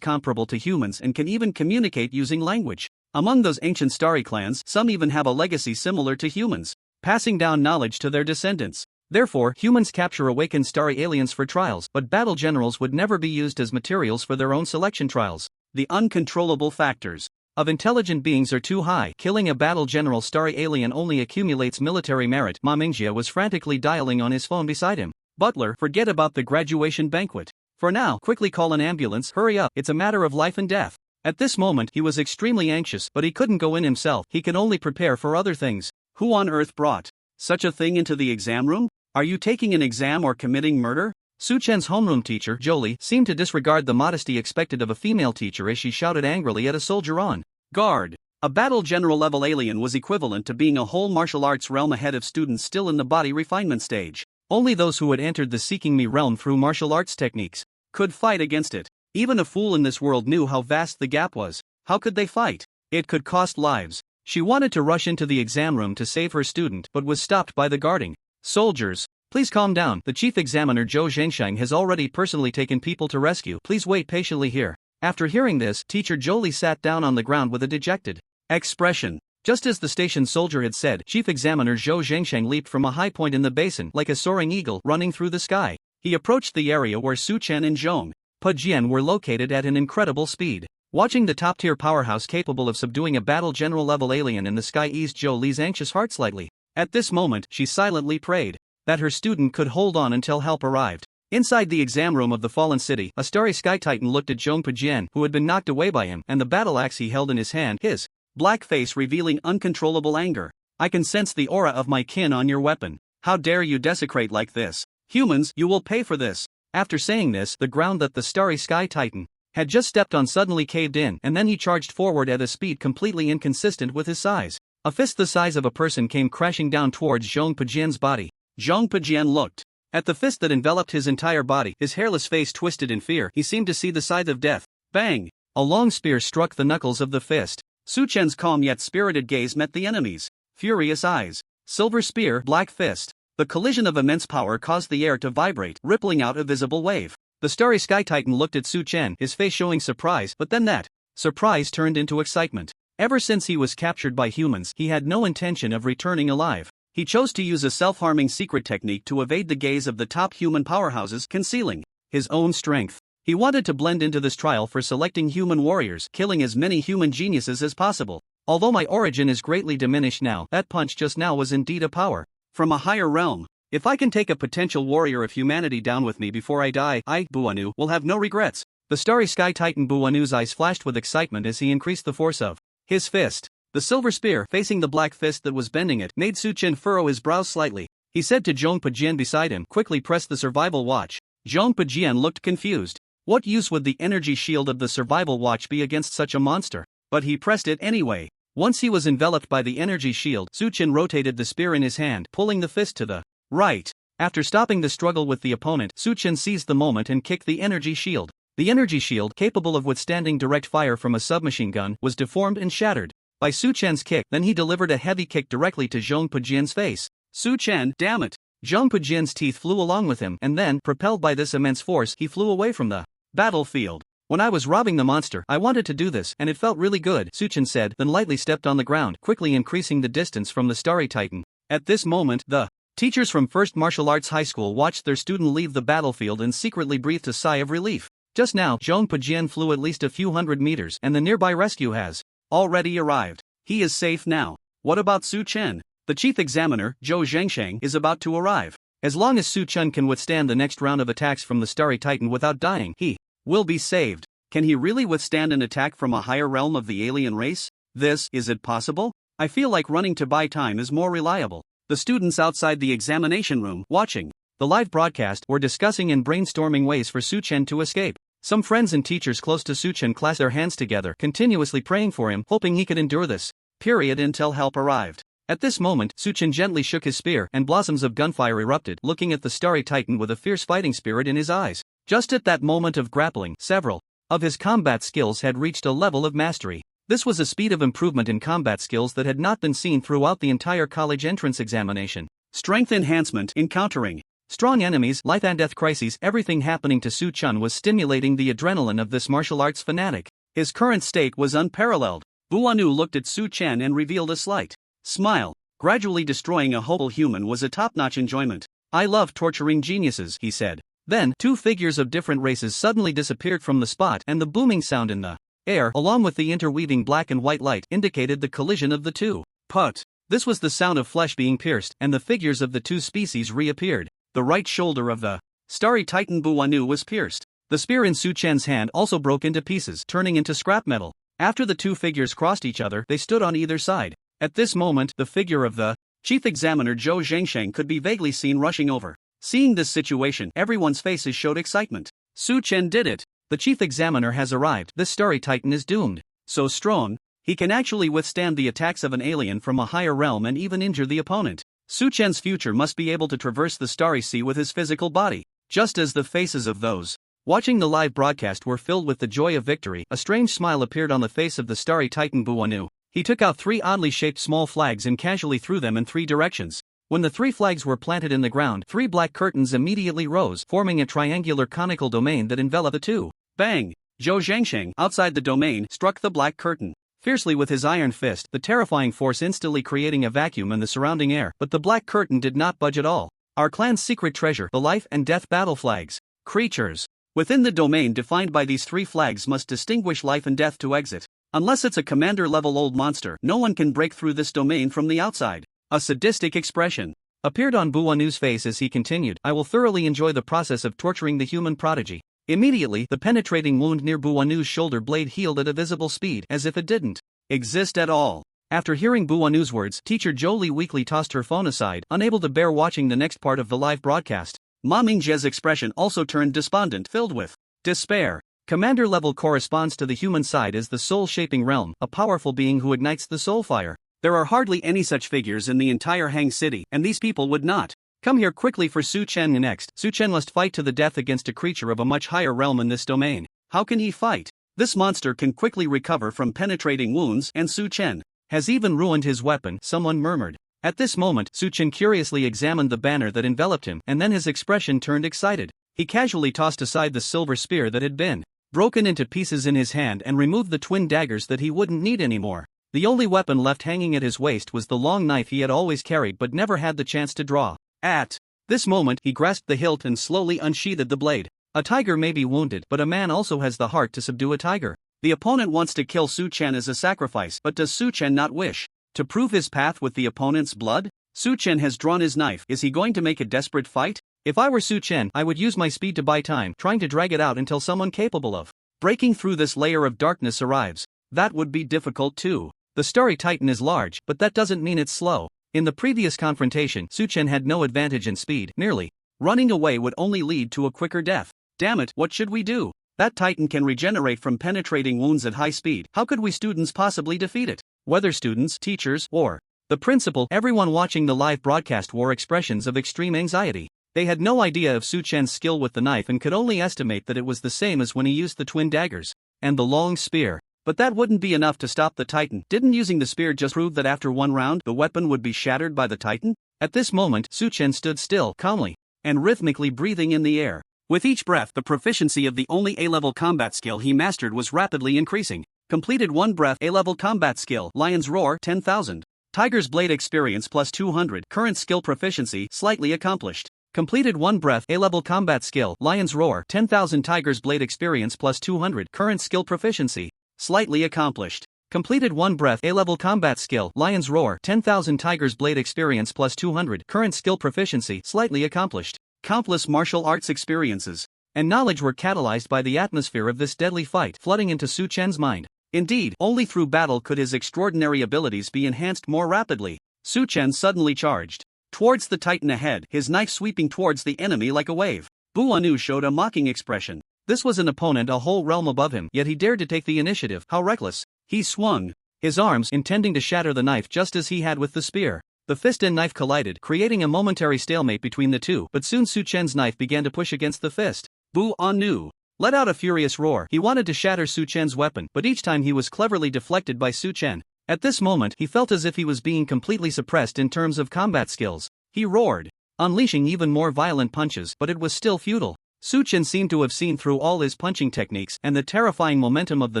comparable to humans and can even communicate using language. Among those ancient starry clans, some even have a legacy similar to humans, passing down knowledge to their descendants. Therefore, humans capture awakened starry aliens for trials, but battle generals would never be used as materials for their own selection trials. The uncontrollable factors of intelligent beings are too high. Killing a battle general starry alien only accumulates military merit. Ma Mingjie was frantically dialing on his phone beside him. "Butler, forget about the graduation banquet. For now, quickly call an ambulance, hurry up, it's a matter of life and death." At this moment, he was extremely anxious, but he couldn't go in himself. He could only prepare for other things. Who on earth brought such a thing into the exam room? Are you taking an exam or committing murder? Su Chen's homeroom teacher, Jolie, seemed to disregard the modesty expected of a female teacher as she shouted angrily at a soldier on guard. A battle general level alien was equivalent to being a whole martial arts realm ahead of students still in the body refinement stage. Only those who had entered the Seeking Me realm through martial arts techniques could fight against it. Even a fool in this world knew how vast the gap was. How could they fight? It could cost lives. She wanted to rush into the exam room to save her student, but was stopped by the guarding soldiers. "Please calm down. The chief examiner Zhou Zhengsheng has already personally taken people to rescue. Please wait patiently here." After hearing this, teacher Jolie sat down on the ground with a dejected expression. Just as the station soldier had said, Chief Examiner Zhou Zhengsheng leaped from a high point in the basin like a soaring eagle running through the sky. He approached the area where Su Chen and Zhang Pujian were located at an incredible speed. Watching the top-tier powerhouse capable of subduing a battle general-level alien in the sky eased Jolie's anxious heart slightly. At this moment, she silently prayed that her student could hold on until help arrived. Inside the exam room of the fallen city, a starry sky titan looked at Zhang Pujian, who had been knocked away by him, and the battle axe he held in his hand, his black face revealing uncontrollable anger. "I can sense the aura of my kin on your weapon. How dare you desecrate like this? Humans, you will pay for this." After saying this, the ground that the starry sky titan had just stepped on suddenly caved in, and then he charged forward at a speed completely inconsistent with his size. A fist the size of a person came crashing down towards Zhang Pujian's body. Zhang Pujian looked at the fist that enveloped his entire body, his hairless face twisted in fear. He seemed to see the scythe of death. Bang! A long spear struck the knuckles of the fist. Su Chen's calm yet spirited gaze met the enemy's furious eyes. Silver spear, black fist. The collision of immense power caused the air to vibrate, rippling out a visible wave. The starry sky titan looked at Su Chen, his face showing surprise, but then that surprise turned into excitement. Ever since he was captured by humans, he had no intention of returning alive. He chose to use a self-harming secret technique to evade the gaze of the top human powerhouses, concealing his own strength. He wanted to blend into this trial for selecting human warriors, killing as many human geniuses as possible. Although my origin is greatly diminished now, that punch just now was indeed a power from a higher realm. If I can take a potential warrior of humanity down with me before I die, I, Buanu, will have no regrets. The starry sky titan Buanu's eyes flashed with excitement as he increased the force of his fist. The silver spear, facing the black fist that was bending it, made Su Chen furrow his brows slightly. He said to Zhong Pujian beside him, quickly press the survival watch. Zhong Pujian looked confused. What use would the energy shield of the survival watch be against such a monster? But he pressed it anyway. Once he was enveloped by the energy shield, Su Chen rotated the spear in his hand, pulling the fist to the right. After stopping the struggle with the opponent, Su Chen seized the moment and kicked the energy shield. The energy shield, capable of withstanding direct fire from a submachine gun, was deformed and shattered by Su Chen's kick. Then he delivered a heavy kick directly to Zhong Pujian's face. Su Chen, damn it! Zhong Pujian's teeth flew along with him, and then, propelled by this immense force, he flew away from the battlefield. When I was robbing the monster, I wanted to do this, and it felt really good, Su Chen said, then lightly stepped on the ground, quickly increasing the distance from the starry titan. At this moment, the teachers from First Martial Arts High School watched their student leave the battlefield and secretly breathed a sigh of relief. Just now, Zhong Pujian flew at least a few hundred meters, and the nearby rescue has already arrived. He is safe now. What about Su Chen? The chief examiner, Zhou Zhengsheng, is about to arrive. As long as Su Chen can withstand the next round of attacks from the starry titan without dying, he will be saved. Can he really withstand an attack from a higher realm of the alien race? Is it possible? I feel like running to buy time is more reliable. The students outside the examination room, watching the live broadcast, were discussing and brainstorming ways for Su Chen to escape. Some friends and teachers close to Su Chen clasped their hands together, continuously praying for him, hoping he could endure this period until help arrived. At this moment, Su Chen gently shook his spear, and blossoms of gunfire erupted, looking at the starry titan with a fierce fighting spirit in his eyes. Just at that moment of grappling, several of his combat skills had reached a level of mastery. This was a speed of improvement in combat skills that had not been seen throughout the entire college entrance examination. Strength enhancement, encountering strong enemies, life and death crises, everything happening to Su Chen was stimulating the adrenaline of this martial arts fanatic. His current state was unparalleled. Buanu looked at Su Chen and revealed a slight smile. Gradually destroying a hopeful human was a top-notch enjoyment. I love torturing geniuses, he said. Then, two figures of different races suddenly disappeared from the spot, and the booming sound in the air, along with the interweaving black and white light, indicated the collision of the two. Put. This was the sound of flesh being pierced, and the figures of the two species reappeared. The right shoulder of the starry titan Buanu was pierced. The spear in Su Chen's hand also broke into pieces, turning into scrap metal. After the two figures crossed each other, they stood on either side. At this moment, the figure of the chief examiner Zhou Zhengsheng could be vaguely seen rushing over. Seeing this situation, everyone's faces showed excitement. Su Chen did it. The chief examiner has arrived. This starry titan is doomed. So strong, he can actually withstand the attacks of an alien from a higher realm and even injure the opponent. Su Chen's future must be able to traverse the starry sea with his physical body. Just as the faces of those watching the live broadcast were filled with the joy of victory, a strange smile appeared on the face of the starry titan Buanu. He took out three oddly shaped small flags and casually threw them in three directions. When the three flags were planted in the ground, three black curtains immediately rose, forming a triangular conical domain that enveloped the two. Bang! Zhou Zhengsheng, outside the domain, struck the black curtain fiercely with his iron fist, the terrifying force instantly creating a vacuum in the surrounding air, but the black curtain did not budge at all. Our clan's secret treasure, the life and death battle flags. Creatures within the domain defined by these three flags must distinguish life and death to exit. Unless it's a commander-level old monster, no one can break through this domain from the outside. A sadistic expression appeared on Buanu's face as he continued, I will thoroughly enjoy the process of torturing the human prodigy. Immediately, the penetrating wound near Buanu's shoulder blade healed at a visible speed, as if it didn't exist at all. After hearing Buanu's words, teacher Jolie weakly tossed her phone aside, unable to bear watching the next part of the live broadcast. Ma Mingzhe's expression also turned despondent, filled with despair. Commander level corresponds to the human side as the soul-shaping realm, a powerful being who ignites the soul fire. There are hardly any such figures in the entire Hang City, and these people would not come here quickly for Su Chen next. Su Chen must fight to the death against a creature of a much higher realm in this domain. How can he fight? This monster can quickly recover from penetrating wounds, and Su Chen has even ruined his weapon, someone murmured. At this moment, Su Chen curiously examined the banner that enveloped him, and then his expression turned excited. He casually tossed aside the silver spear that had been broken into pieces in his hand and removed the twin daggers that he wouldn't need anymore. The only weapon left hanging at his waist was the long knife he had always carried but never had the chance to draw. At this moment, he grasped the hilt and slowly unsheathed the blade. A tiger may be wounded, but a man also has the heart to subdue a tiger. The opponent wants to kill Su Chen as a sacrifice, but does Su Chen not wish to prove his path with the opponent's blood? Su Chen has drawn his knife. Is he going to make a desperate fight? If I were Su Chen, I would use my speed to buy time, trying to drag it out until someone capable of breaking through this layer of darkness arrives. That would be difficult too. The Starry Titan is large, but that doesn't mean it's slow. In the previous confrontation, Su Chen had no advantage in speed. Merely running away would only lead to a quicker death. Damn it, what should we do? That Titan can regenerate from penetrating wounds at high speed. How could we students possibly defeat it? Whether students, teachers, or the principal, everyone watching the live broadcast wore expressions of extreme anxiety. They had no idea of Su Chen's skill with the knife and could only estimate that it was the same as when he used the twin daggers and the long spear. But that wouldn't be enough to stop the Titan. Didn't using the spear just prove that after one round the weapon would be shattered by the Titan? At this moment, Su Chen stood still, calmly and rhythmically breathing in the air. With each breath, the proficiency of the only A-level combat skill he mastered was rapidly increasing. Completed 1 breath A-level combat skill, Lion's Roar, 10,000. Tiger's Blade experience plus 200. Current skill proficiency, slightly accomplished. Completed 1 breath A-level combat skill, Lion's Roar, 10,000. Tiger's Blade experience plus 200. Current skill proficiency, slightly accomplished. Completed 1 breath A-level combat skill, Lion's Roar, 10,000. Tiger's Blade experience plus 200. Current skill proficiency, slightly accomplished. Countless martial arts experiences and knowledge were catalyzed by the atmosphere of this deadly fight flooding into Su Chen's mind. Indeed, only through battle could his extraordinary abilities be enhanced more rapidly. Su Chen suddenly charged towards the Titan ahead, his knife sweeping towards the enemy like a wave. Bu Anu showed a mocking expression. This was an opponent a whole realm above him, yet he dared to take the initiative. How reckless. He swung his arms, intending to shatter the knife just as he had with the spear. The fist and knife collided, creating a momentary stalemate between the two, but soon Su Chen's knife began to push against the fist. Bu Anu let out a furious roar. He wanted to shatter Su Chen's weapon, but each time he was cleverly deflected by Su Chen. At this moment, he felt as if he was being completely suppressed in terms of combat skills. He roared, unleashing even more violent punches, but it was still futile. Su Chen seemed to have seen through all his punching techniques, and the terrifying momentum of the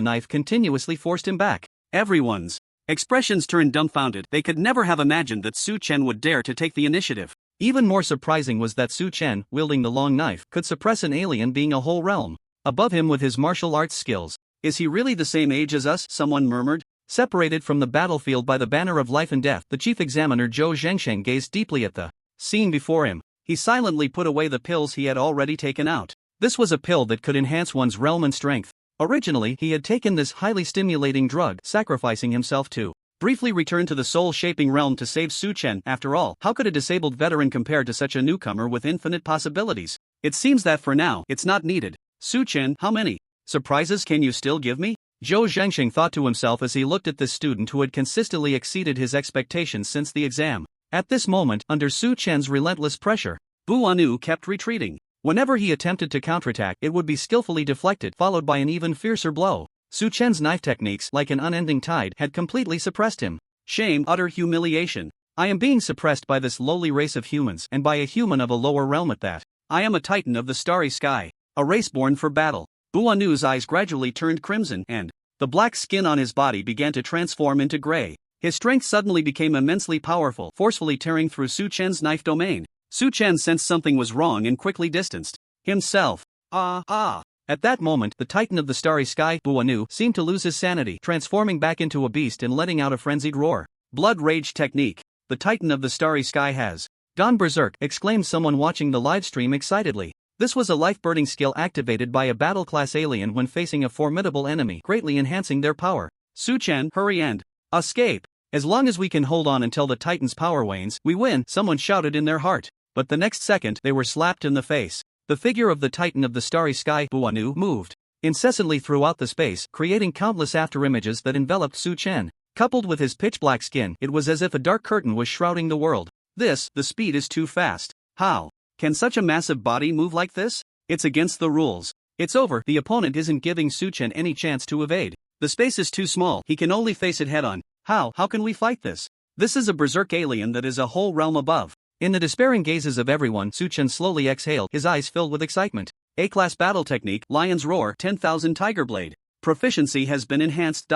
knife continuously forced him back. Everyone's expressions turned dumbfounded. They could never have imagined that Su Chen would dare to take the initiative. Even more surprising was that Su Chen, wielding the long knife, could suppress an alien being a whole realm above him with his martial arts skills. Is he really the same age as us? Someone murmured. Separated from the battlefield by the banner of life and death, the chief examiner Zhou Zhengsheng gazed deeply at the scene before him. He silently put away the pills he had already taken out. This was a pill that could enhance one's realm and strength. Originally, he had taken this highly stimulating drug, sacrificing himself to briefly return to the soul-shaping realm to save Su Chen. After all, how could a disabled veteran compare to such a newcomer with infinite possibilities? It seems that for now, it's not needed. Su Chen, how many surprises can you still give me? Zhou Zhengsheng thought to himself as he looked at this student who had consistently exceeded his expectations since the exam. At this moment, under Su Chen's relentless pressure, Bu Anu kept retreating. Whenever he attempted to counterattack, it would be skillfully deflected, followed by an even fiercer blow. Su Chen's knife techniques, like an unending tide, had completely suppressed him. Shame, utter humiliation. I am being suppressed by this lowly race of humans, and by a human of a lower realm at that. I am a titan of the starry sky, a race born for battle. Bu Anu's eyes gradually turned crimson, and the black skin on his body began to transform into gray. His strength suddenly became immensely powerful, forcefully tearing through Su Chen's knife domain. Su Chen sensed something was wrong and quickly distanced himself. At that moment, the Titan of the Starry Sky, Bu Anu, seemed to lose his sanity, transforming back into a beast and letting out a frenzied roar. Blood Rage Technique. The Titan of the Starry Sky has gone berserk, exclaimed someone watching the livestream excitedly. This was a life-burning skill activated by a battle-class alien when facing a formidable enemy, greatly enhancing their power. Su Chen, hurry and escape. As long as we can hold on until the Titan's power wanes, we win, someone shouted in their heart. But the next second, they were slapped in the face. The figure of the Titan of the Starry Sky, Bu Anu, moved incessantly throughout the space, creating countless afterimages that enveloped Su Chen. Coupled with his pitch-black skin, it was as if a dark curtain was shrouding the world. The speed is too fast. How can such a massive body move like this? It's against the rules. It's over. The opponent isn't giving Su Chen any chance to evade. The space is too small. He can only face it head-on. How can we fight this? This is a berserk alien that is a whole realm above. In the despairing gazes of everyone, Su Chen slowly exhaled, his eyes filled with excitement. A-class battle technique, Lion's Roar, 10,000 Tiger Blade. Proficiency has been enhanced.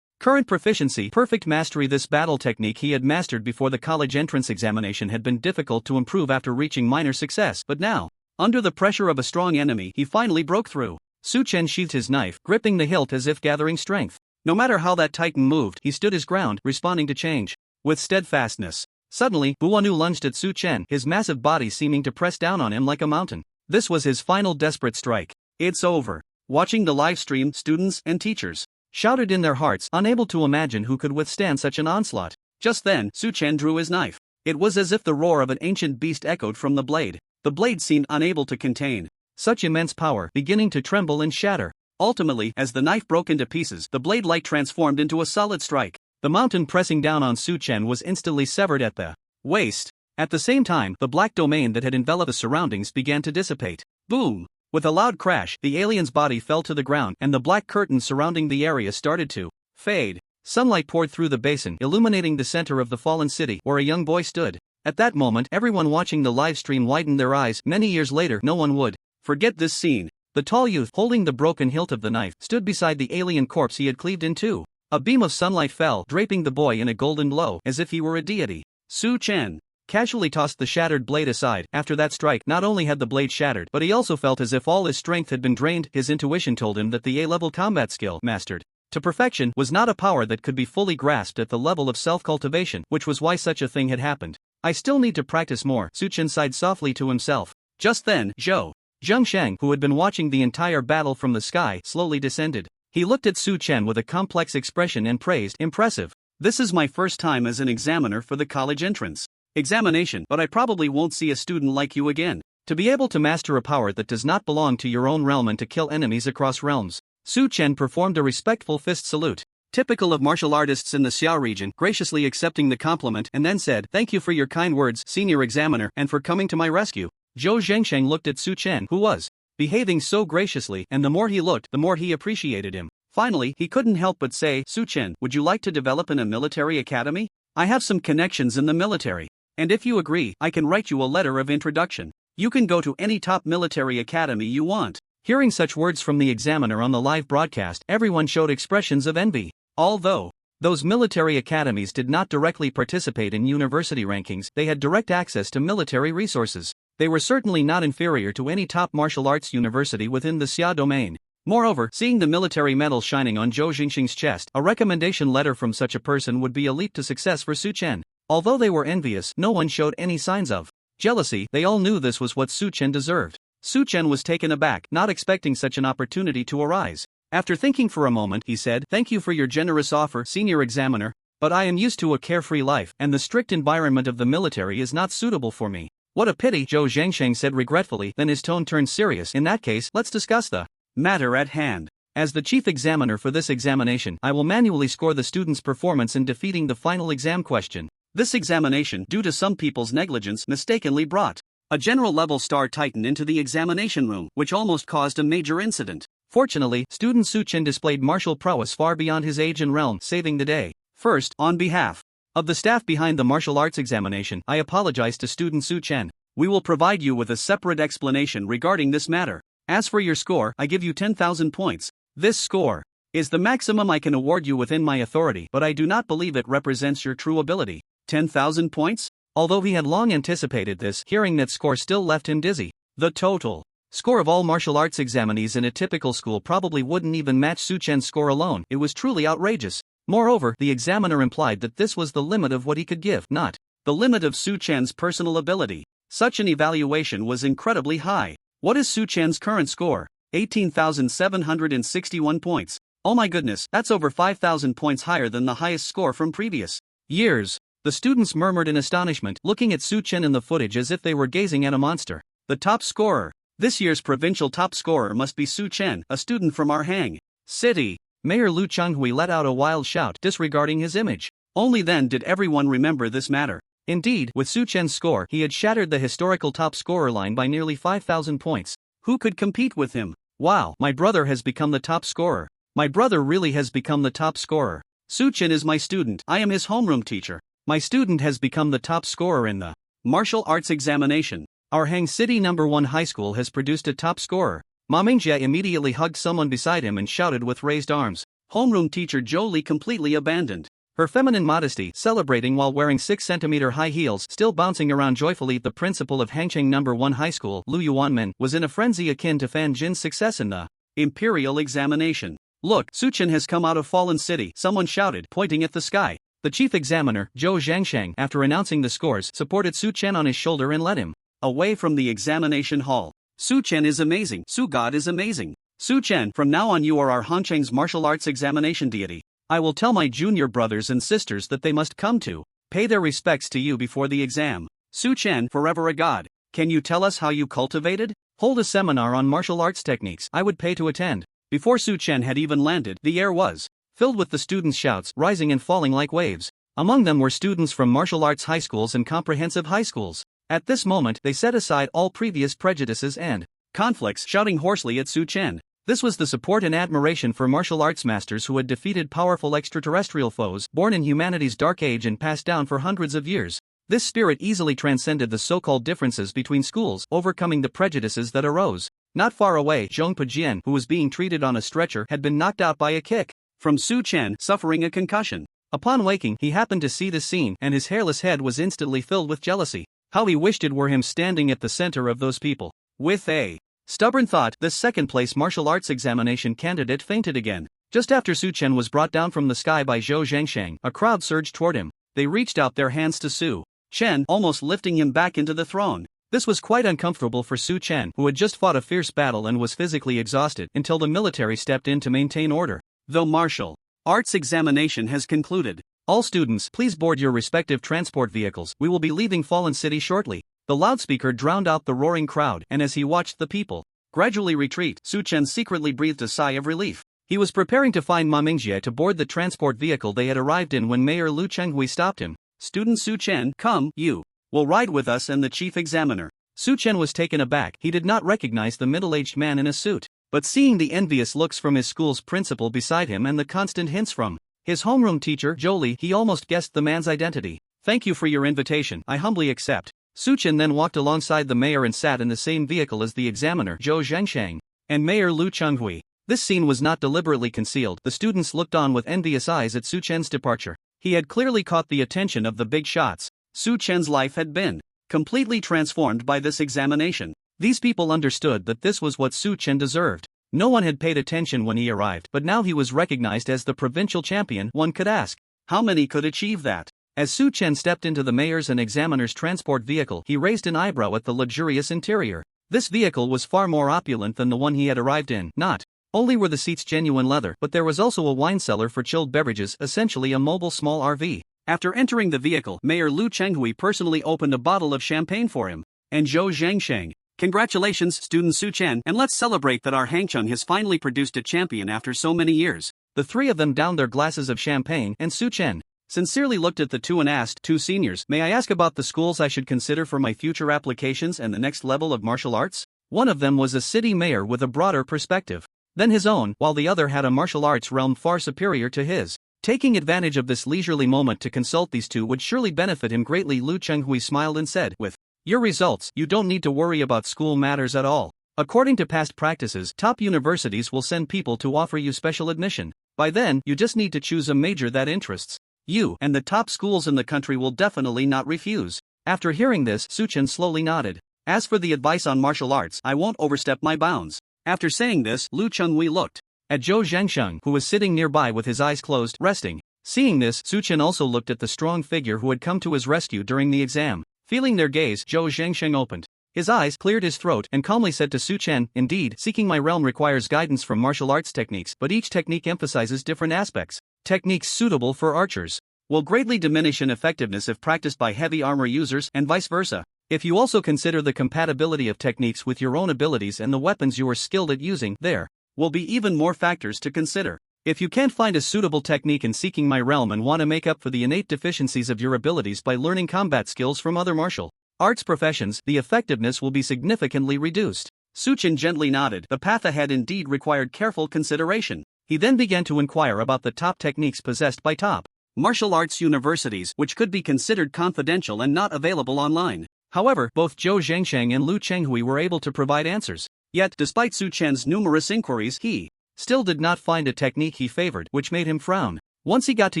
Current proficiency, perfect mastery. This battle technique he had mastered before the college entrance examination had been difficult to improve after reaching minor success, but now, under the pressure of a strong enemy, he finally broke through. Su Chen sheathed his knife, gripping the hilt as if gathering strength. No matter how that titan moved, he stood his ground, responding to change with steadfastness. Suddenly, Buanu lunged at Su Chen, his massive body seeming to press down on him like a mountain. This was his final desperate strike. It's over. Watching the live stream, students and teachers shouted in their hearts, unable to imagine who could withstand such an onslaught. Just then, Su Chen drew his knife. It was as if the roar of an ancient beast echoed from the blade. The blade seemed unable to contain such immense power, beginning to tremble and shatter. Ultimately, as the knife broke into pieces, the blade light transformed into a solid strike. The mountain pressing down on Su Chen was instantly severed at the waist. At the same time, the black domain that had enveloped the surroundings began to dissipate. Boom! With a loud crash, the alien's body fell to the ground, and the black curtain surrounding the area started to fade. Sunlight poured through the basin, illuminating the center of the fallen city, where a young boy stood. At that moment, everyone watching the live stream widened their eyes. Many years later, no one would forget this scene. The tall youth, holding the broken hilt of the knife, stood beside the alien corpse he had cleaved in two. A beam of sunlight fell, draping the boy in a golden glow, as if he were a deity. Su Chen casually tossed the shattered blade aside. After that strike, not only had the blade shattered, but he also felt as if all his strength had been drained. His intuition told him that the A-level combat skill, mastered to perfection, was not a power that could be fully grasped at the level of self-cultivation, which was why such a thing had happened. I still need to practice more, Su Chen sighed softly to himself. Just then, Zhengsheng, who had been watching the entire battle from the sky, slowly descended. He looked at Su Chen with a complex expression and praised, "Impressive. This is my first time as an examiner for the college entrance examination, but I probably won't see a student like you again. To be able to master a power that does not belong to your own realm and to kill enemies across realms." Su Chen performed a respectful fist salute, typical of martial artists in the Xiao region, graciously accepting the compliment, and then said, "Thank you for your kind words, senior examiner, and for coming to my rescue." Zhou Zhengsheng looked at Su Chen, who was behaving so graciously, and the more he looked, the more he appreciated him. Finally, he couldn't help but say, "Su Chen, would you like to develop in a military academy? I have some connections in the military. And if you agree, I can write you a letter of introduction. You can go to any top military academy you want." Hearing such words from the examiner on the live broadcast, everyone showed expressions of envy. Although those military academies did not directly participate in university rankings, they had direct access to military resources. They were certainly not inferior to any top martial arts university within the Xia domain. Moreover, seeing the military medal shining on Zhou Jingxing's chest, a recommendation letter from such a person would be a leap to success for Su Chen. Although they were envious, no one showed any signs of jealousy. They all knew this was what Su Chen deserved. Su Chen was taken aback, not expecting such an opportunity to arise. After thinking for a moment, he said, "Thank you for your generous offer, senior examiner, but I am used to a carefree life, and the strict environment of the military is not suitable for me." "What a pity," Zhou Zhengsheng said regretfully, then his tone turned serious. "In that case, let's discuss the matter at hand. As the chief examiner for this examination, I will manually score the student's performance in defeating the final exam question. This examination, due to some people's negligence, mistakenly brought a general-level star titan into the examination room, which almost caused a major incident. Fortunately, student Su Chen displayed martial prowess far beyond his age and realm, saving the day. First, on behalf of the staff behind the martial arts examination, I apologize to student Su Chen. We will provide you with a separate explanation regarding this matter. As for your score, I give you 10,000 points. This score is the maximum I can award you within my authority, but I do not believe it represents your true ability." 10,000 points? Although he had long anticipated this, hearing that score still left him dizzy. The total score of all martial arts examinees in a typical school probably wouldn't even match Su Chen's score alone. It was truly outrageous. Moreover, the examiner implied that this was the limit of what he could give, not the limit of Su Chen's personal ability. Such an evaluation was incredibly high. What is Su Chen's current score? 18,761 points. Oh my goodness, that's over 5,000 points higher than the highest score from previous years. The students murmured in astonishment, looking at Su Chen in the footage as if they were gazing at a monster. The top scorer. This year's provincial top scorer must be Su Chen, a student from our Hang City. Mayor Lu Chenghui let out a wild shout, disregarding his image. Only then did everyone remember this matter. Indeed, with Su Chen's score, he had shattered the historical top scorer line by nearly 5,000 points. Who could compete with him? Wow, my brother has become the top scorer. My brother really has become the top scorer. Su Chen is my student. I am his homeroom teacher. My student has become the top scorer in the Martial Arts Examination. Our Hang City #1 high school has produced a top scorer. Ma Mingjie immediately hugged someone beside him and shouted with raised arms. Homeroom teacher Zhou Li completely abandoned her feminine modesty, celebrating while wearing 6-centimeter high heels, still bouncing around joyfully. The principal of Hangcheng #1 High School, Lu Yuanmen, was in a frenzy akin to Fan Jin's success in the Imperial Examination. Look, Su Chen has come out of Fallen City, someone shouted, pointing at the sky. The chief examiner, Zhou Zhangshang, after announcing the scores, supported Su Chen on his shoulder and led him away from the examination hall. Su Chen is amazing. Su God is amazing. Su Chen, from now on you are our Hangcheng's martial arts examination deity. I will tell my junior brothers and sisters that they must come to pay their respects to you before the exam. Su Chen, forever a god. Can you tell us how you cultivated? Hold a seminar on martial arts techniques. I would pay to attend. Before Su Chen had even landed, the air was filled with the students' shouts, rising and falling like waves. Among them were students from martial arts high schools and comprehensive high schools. At this moment, they set aside all previous prejudices and conflicts, shouting hoarsely at Su Chen. This was the support and admiration for martial arts masters who had defeated powerful extraterrestrial foes, born in humanity's dark age and passed down for hundreds of years. This spirit easily transcended the so-called differences between schools, overcoming the prejudices that arose. Not far away, Zhong Pujian, who was being treated on a stretcher, had been knocked out by a kick from Su Chen, suffering a concussion. Upon waking, he happened to see the scene, and his hairless head was instantly filled with jealousy. How he wished it were him standing at the center of those people. With a stubborn thought, the second-place martial arts examination candidate fainted again. Just after Su Chen was brought down from the sky by Zhou Zhangshang, a crowd surged toward him. They reached out their hands to Su Chen, almost lifting him back into the throne. This was quite uncomfortable for Su Chen, who had just fought a fierce battle and was physically exhausted, until the military stepped in to maintain order. Though martial arts examination has concluded, all students, please board your respective transport vehicles. We will be leaving Fallen City shortly. The loudspeaker drowned out the roaring crowd, and as he watched the people gradually retreat, Su Chen secretly breathed a sigh of relief. He was preparing to find Ma Mingjie to board the transport vehicle they had arrived in when Mayor Lu Chenghui stopped him. Student Su Chen, come, you will ride with us and the chief examiner. Su Chen was taken aback. He did not recognize the middle-aged man in a suit, but seeing the envious looks from his school's principal beside him and the constant hints from his homeroom teacher, Zhou Li, he almost guessed the man's identity. Thank you for your invitation, I humbly accept. Su Chen then walked alongside the mayor and sat in the same vehicle as the examiner, Zhou Zhangshang, and Mayor Lu Chenghui. This scene was not deliberately concealed. The students looked on with envious eyes at Su Chen's departure. He had clearly caught the attention of the big shots. Su Chen's life had been completely transformed by this examination. These people understood that this was what Su Chen deserved. No one had paid attention when he arrived, but now he was recognized as the provincial champion. One could ask, how many could achieve that? As Su Chen stepped into the mayor's and examiner's transport vehicle, he raised an eyebrow at the luxurious interior. This vehicle was far more opulent than the one he had arrived in. Not only were the seats genuine leather, but there was also a wine cellar for chilled beverages, essentially a mobile small RV. After entering the vehicle, Mayor Lu Chenghui personally opened a bottle of champagne for him and Zhou Zhangshang. Congratulations, student Su Chen, and let's celebrate that our Hangcheng has finally produced a champion after so many years. The three of them downed their glasses of champagne, and Su Chen sincerely looked at the two and asked, two seniors, may I ask about the schools I should consider for my future applications and the next level of martial arts? One of them was a city mayor with a broader perspective than his own, while the other had a martial arts realm far superior to his. Taking advantage of this leisurely moment to consult these two would surely benefit him greatly. Lu Chenghui smiled and said, with your results, you don't need to worry about school matters at all. According to past practices, top universities will send people to offer you special admission. By then, you just need to choose a major that interests you, and the top schools in the country will definitely not refuse. After hearing this, Su Chen slowly nodded. As for the advice on martial arts, I won't overstep my bounds. After saying this, Lu Chenghui looked at Zhou Zhangsheng, who was sitting nearby with his eyes closed, resting. Seeing this, Su Chen also looked at the strong figure who had come to his rescue during the exam. Feeling their gaze, Zhou Zhangsheng opened his eyes, cleared his throat, and calmly said to Su Chen, indeed, seeking my realm requires guidance from martial arts techniques, but each technique emphasizes different aspects. Techniques suitable for archers will greatly diminish in effectiveness if practiced by heavy armor users, and vice versa. If you also consider the compatibility of techniques with your own abilities and the weapons you are skilled at using, there will be even more factors to consider. If you can't find a suitable technique in seeking my realm and want to make up for the innate deficiencies of your abilities by learning combat skills from other martial arts professions, the effectiveness will be significantly reduced. Su Chen gently nodded. The path ahead indeed required careful consideration. He then began to inquire about the top techniques possessed by top martial arts universities, which could be considered confidential and not available online. However, both Zhou Zhengsheng and Lu Chenghui were able to provide answers. Yet, despite Su Chen's numerous inquiries, he still did not find a technique he favored, which made him frown. Once he got to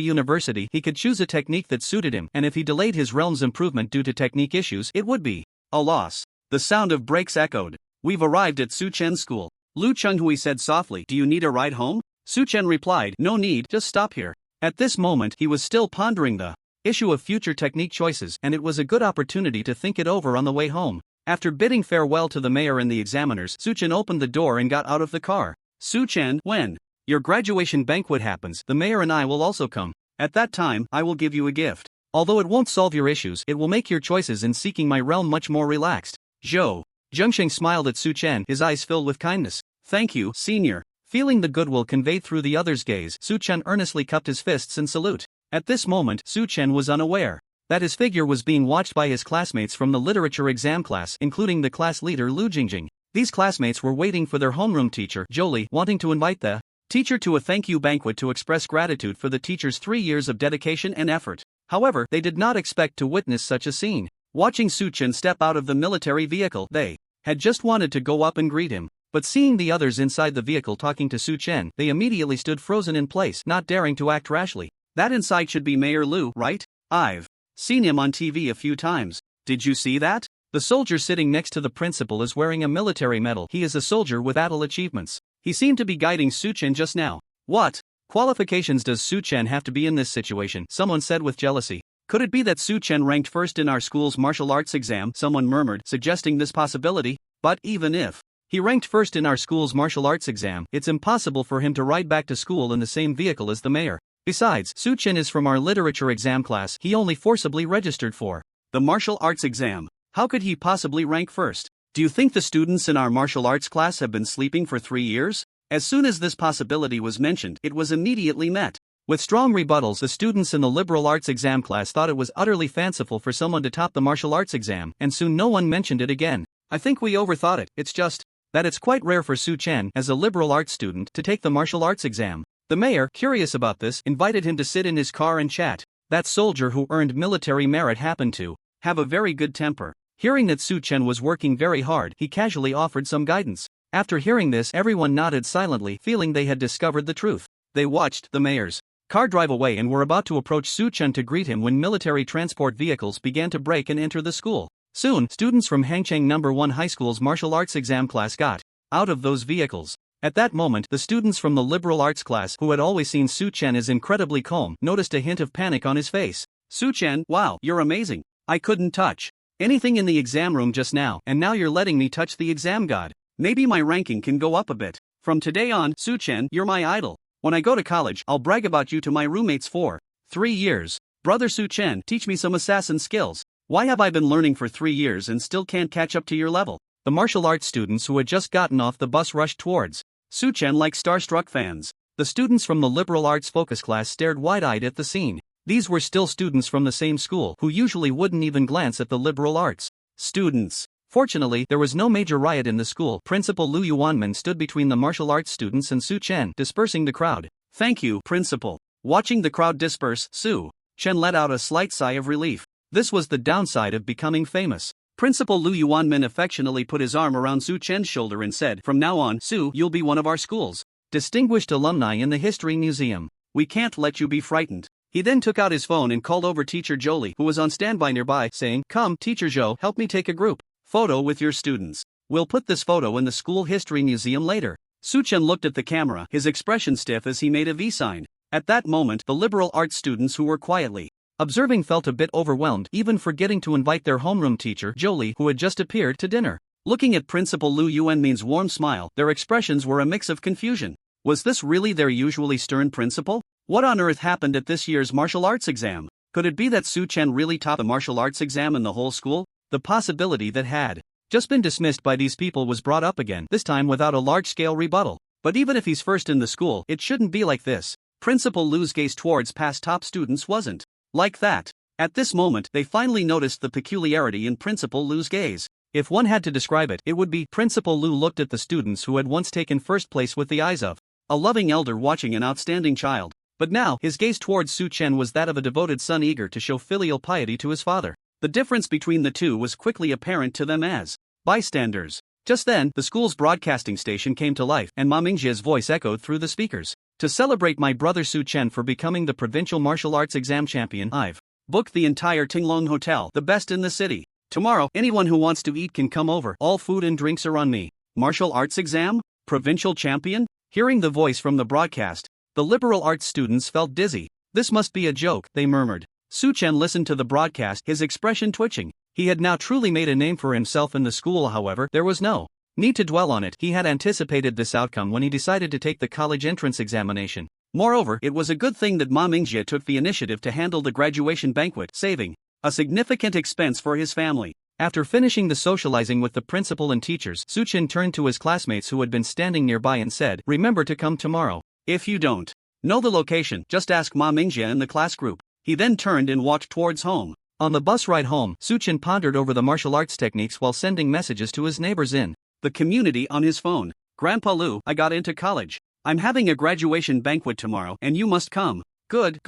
university, he could choose a technique that suited him, and if he delayed his realm's improvement due to technique issues, it would be a loss. The sound of brakes echoed. We've arrived at Su Chen's school. Lu Chenghui said softly, do you need a ride home? Su Chen replied, no need, just stop here. At this moment, he was still pondering the issue of future technique choices, and it was a good opportunity to think it over on the way home. After bidding farewell to the mayor and the examiners, Su Chen opened the door and got out of the car. Su Chen, when your graduation banquet happens, the mayor and I will also come. At that time, I will give you a gift. Although it won't solve your issues, it will make your choices in seeking my realm much more relaxed. Zhou Zhengsheng smiled at Su Chen, his eyes filled with kindness. Thank you, senior. Feeling the goodwill conveyed through the other's gaze, Su Chen earnestly cupped his fists in salute. At this moment, Su Chen was unaware that his figure was being watched by his classmates from the literature exam class, including the class leader Lu Jingjing. These classmates were waiting for their homeroom teacher, Jolie, wanting to invite the teacher to a thank you banquet to express gratitude for the teacher's 3 years of dedication and effort. However, they did not expect to witness such a scene. Watching Su Chen step out of the military vehicle, they had just wanted to go up and greet him. But seeing the others inside the vehicle talking to Su Chen, they immediately stood frozen in place, not daring to act rashly. That inside should be Mayor Lu, right? I've seen him on TV a few times. Did you see that? The soldier sitting next to the principal is wearing a military medal. He is a soldier with battle achievements. He seemed to be guiding Su Chen just now. What qualifications does Su Chen have to be in this situation? Someone said with jealousy. Could it be that Su Chen ranked first in our school's martial arts exam? Someone murmured, suggesting this possibility. But even if he ranked first in our school's martial arts exam, it's impossible for him to ride back to school in the same vehicle as the mayor. Besides, Su Chen is from our literature exam class. He only forcibly registered for the martial arts exam. How could he possibly rank first? Do you think the students in our martial arts class have been sleeping for 3 years? As soon as this possibility was mentioned, it was immediately met with strong rebuttals. The students in the liberal arts exam class thought it was utterly fanciful for someone to top the martial arts exam, and soon no one mentioned it again. I think we overthought it. It's just that it's quite rare for Su Chen, as a liberal arts student, to take the martial arts exam. The mayor, curious about this, invited him to sit in his car and chat. That soldier who earned military merit happened to have a very good temper. Hearing that Su Chen was working very hard, he casually offered some guidance. After hearing this, everyone nodded silently, feeling they had discovered the truth. They watched the mayor's car drive away and were about to approach Su Chen to greet him when military transport vehicles began to brake and enter the school. Soon, students from Hangcheng No. 1 High School's martial arts exam class got out of those vehicles. At that moment, the students from the liberal arts class, who had always seen Su Chen as incredibly calm, noticed a hint of panic on his face. Su Chen, wow, you're amazing. I couldn't touch anything in the exam room just now, and now you're letting me touch the exam god. Maybe my ranking can go up a bit. From today on, Su Chen, you're my idol. When I go to college, I'll brag about you to my roommates for 3 years. Brother Su Chen, teach me some assassin skills. Why have I been learning for 3 years and still can't catch up to your level? The martial arts students who had just gotten off the bus rushed towards Su Chen like starstruck fans. The students from the liberal arts focus class stared wide-eyed at the scene. These were still students from the same school who usually wouldn't even glance at the liberal arts students. Fortunately, there was no major riot in the school. Principal Lu Yuanmin stood between the martial arts students and Su Chen, dispersing the crowd. Thank you, Principal. Watching the crowd disperse, Su Chen let out a slight sigh of relief. This was the downside of becoming famous. Principal Lu Yuanmin affectionately put his arm around Su Chen's shoulder and said, from now on, Su, you'll be one of our school's distinguished alumni in the History Museum. We can't let you be frightened. He then took out his phone and called over Teacher Jolie, who was on standby nearby, saying, come, Teacher Zhou, help me take a group photo with your students. We'll put this photo in the school history museum later. Su Chen looked at the camera, his expression stiff as he made a V sign. At that moment, the liberal arts students who were quietly observing felt a bit overwhelmed, even forgetting to invite their homeroom teacher, Jolie, who had just appeared, to dinner. Looking at Principal Lu Yuanmin's warm smile, their expressions were a mix of confusion. Was this really their usually stern principal? What on earth happened at this year's martial arts exam? Could it be that Su Chen really topped the martial arts exam in the whole school? The possibility that had just been dismissed by these people was brought up again, this time without a large-scale rebuttal. But even if he's first in the school, it shouldn't be like this. Principal Lu's gaze towards past top students wasn't like that. At this moment, they finally noticed the peculiarity in Principal Lu's gaze. If one had to describe it, it would be, Principal Lu looked at the students who had once taken first place with the eyes of a loving elder watching an outstanding child. But now, his gaze towards Su Chen was that of a devoted son eager to show filial piety to his father. The The difference between the two was quickly apparent to them as bystanders. Just then, the school's broadcasting station came to life and Ma Mingjia's voice echoed through the speakers. To celebrate my brother Su Chen for becoming the provincial martial arts exam champion, I've booked the entire Tinglong Hotel, the best in the city. Tomorrow, anyone who wants to eat can come over. All food and drinks are on me. Martial arts exam? Provincial champion? Hearing the voice from the broadcast, the liberal arts students felt dizzy. This must be a joke, they murmured. Su Chen listened to the broadcast, his expression twitching. He had now truly made a name for himself in the school. However, there was no need to dwell on it. He had anticipated this outcome when he decided to take the college entrance examination. Moreover, it was a good thing that Ma Mingjie took the initiative to handle the graduation banquet, saving a significant expense for his family. After finishing the socializing with the principal and teachers, Su Chen turned to his classmates who had been standing nearby and said, "Remember to come tomorrow. If you don't know the location, just ask Ma Mingjie in the class group." He then turned and walked towards home. On the bus ride home, Su Chen pondered over the martial arts techniques while sending messages to his neighbors in the community on his phone. "Grandpa Lu, I got into college. I'm having a graduation banquet tomorrow and you must come." Good.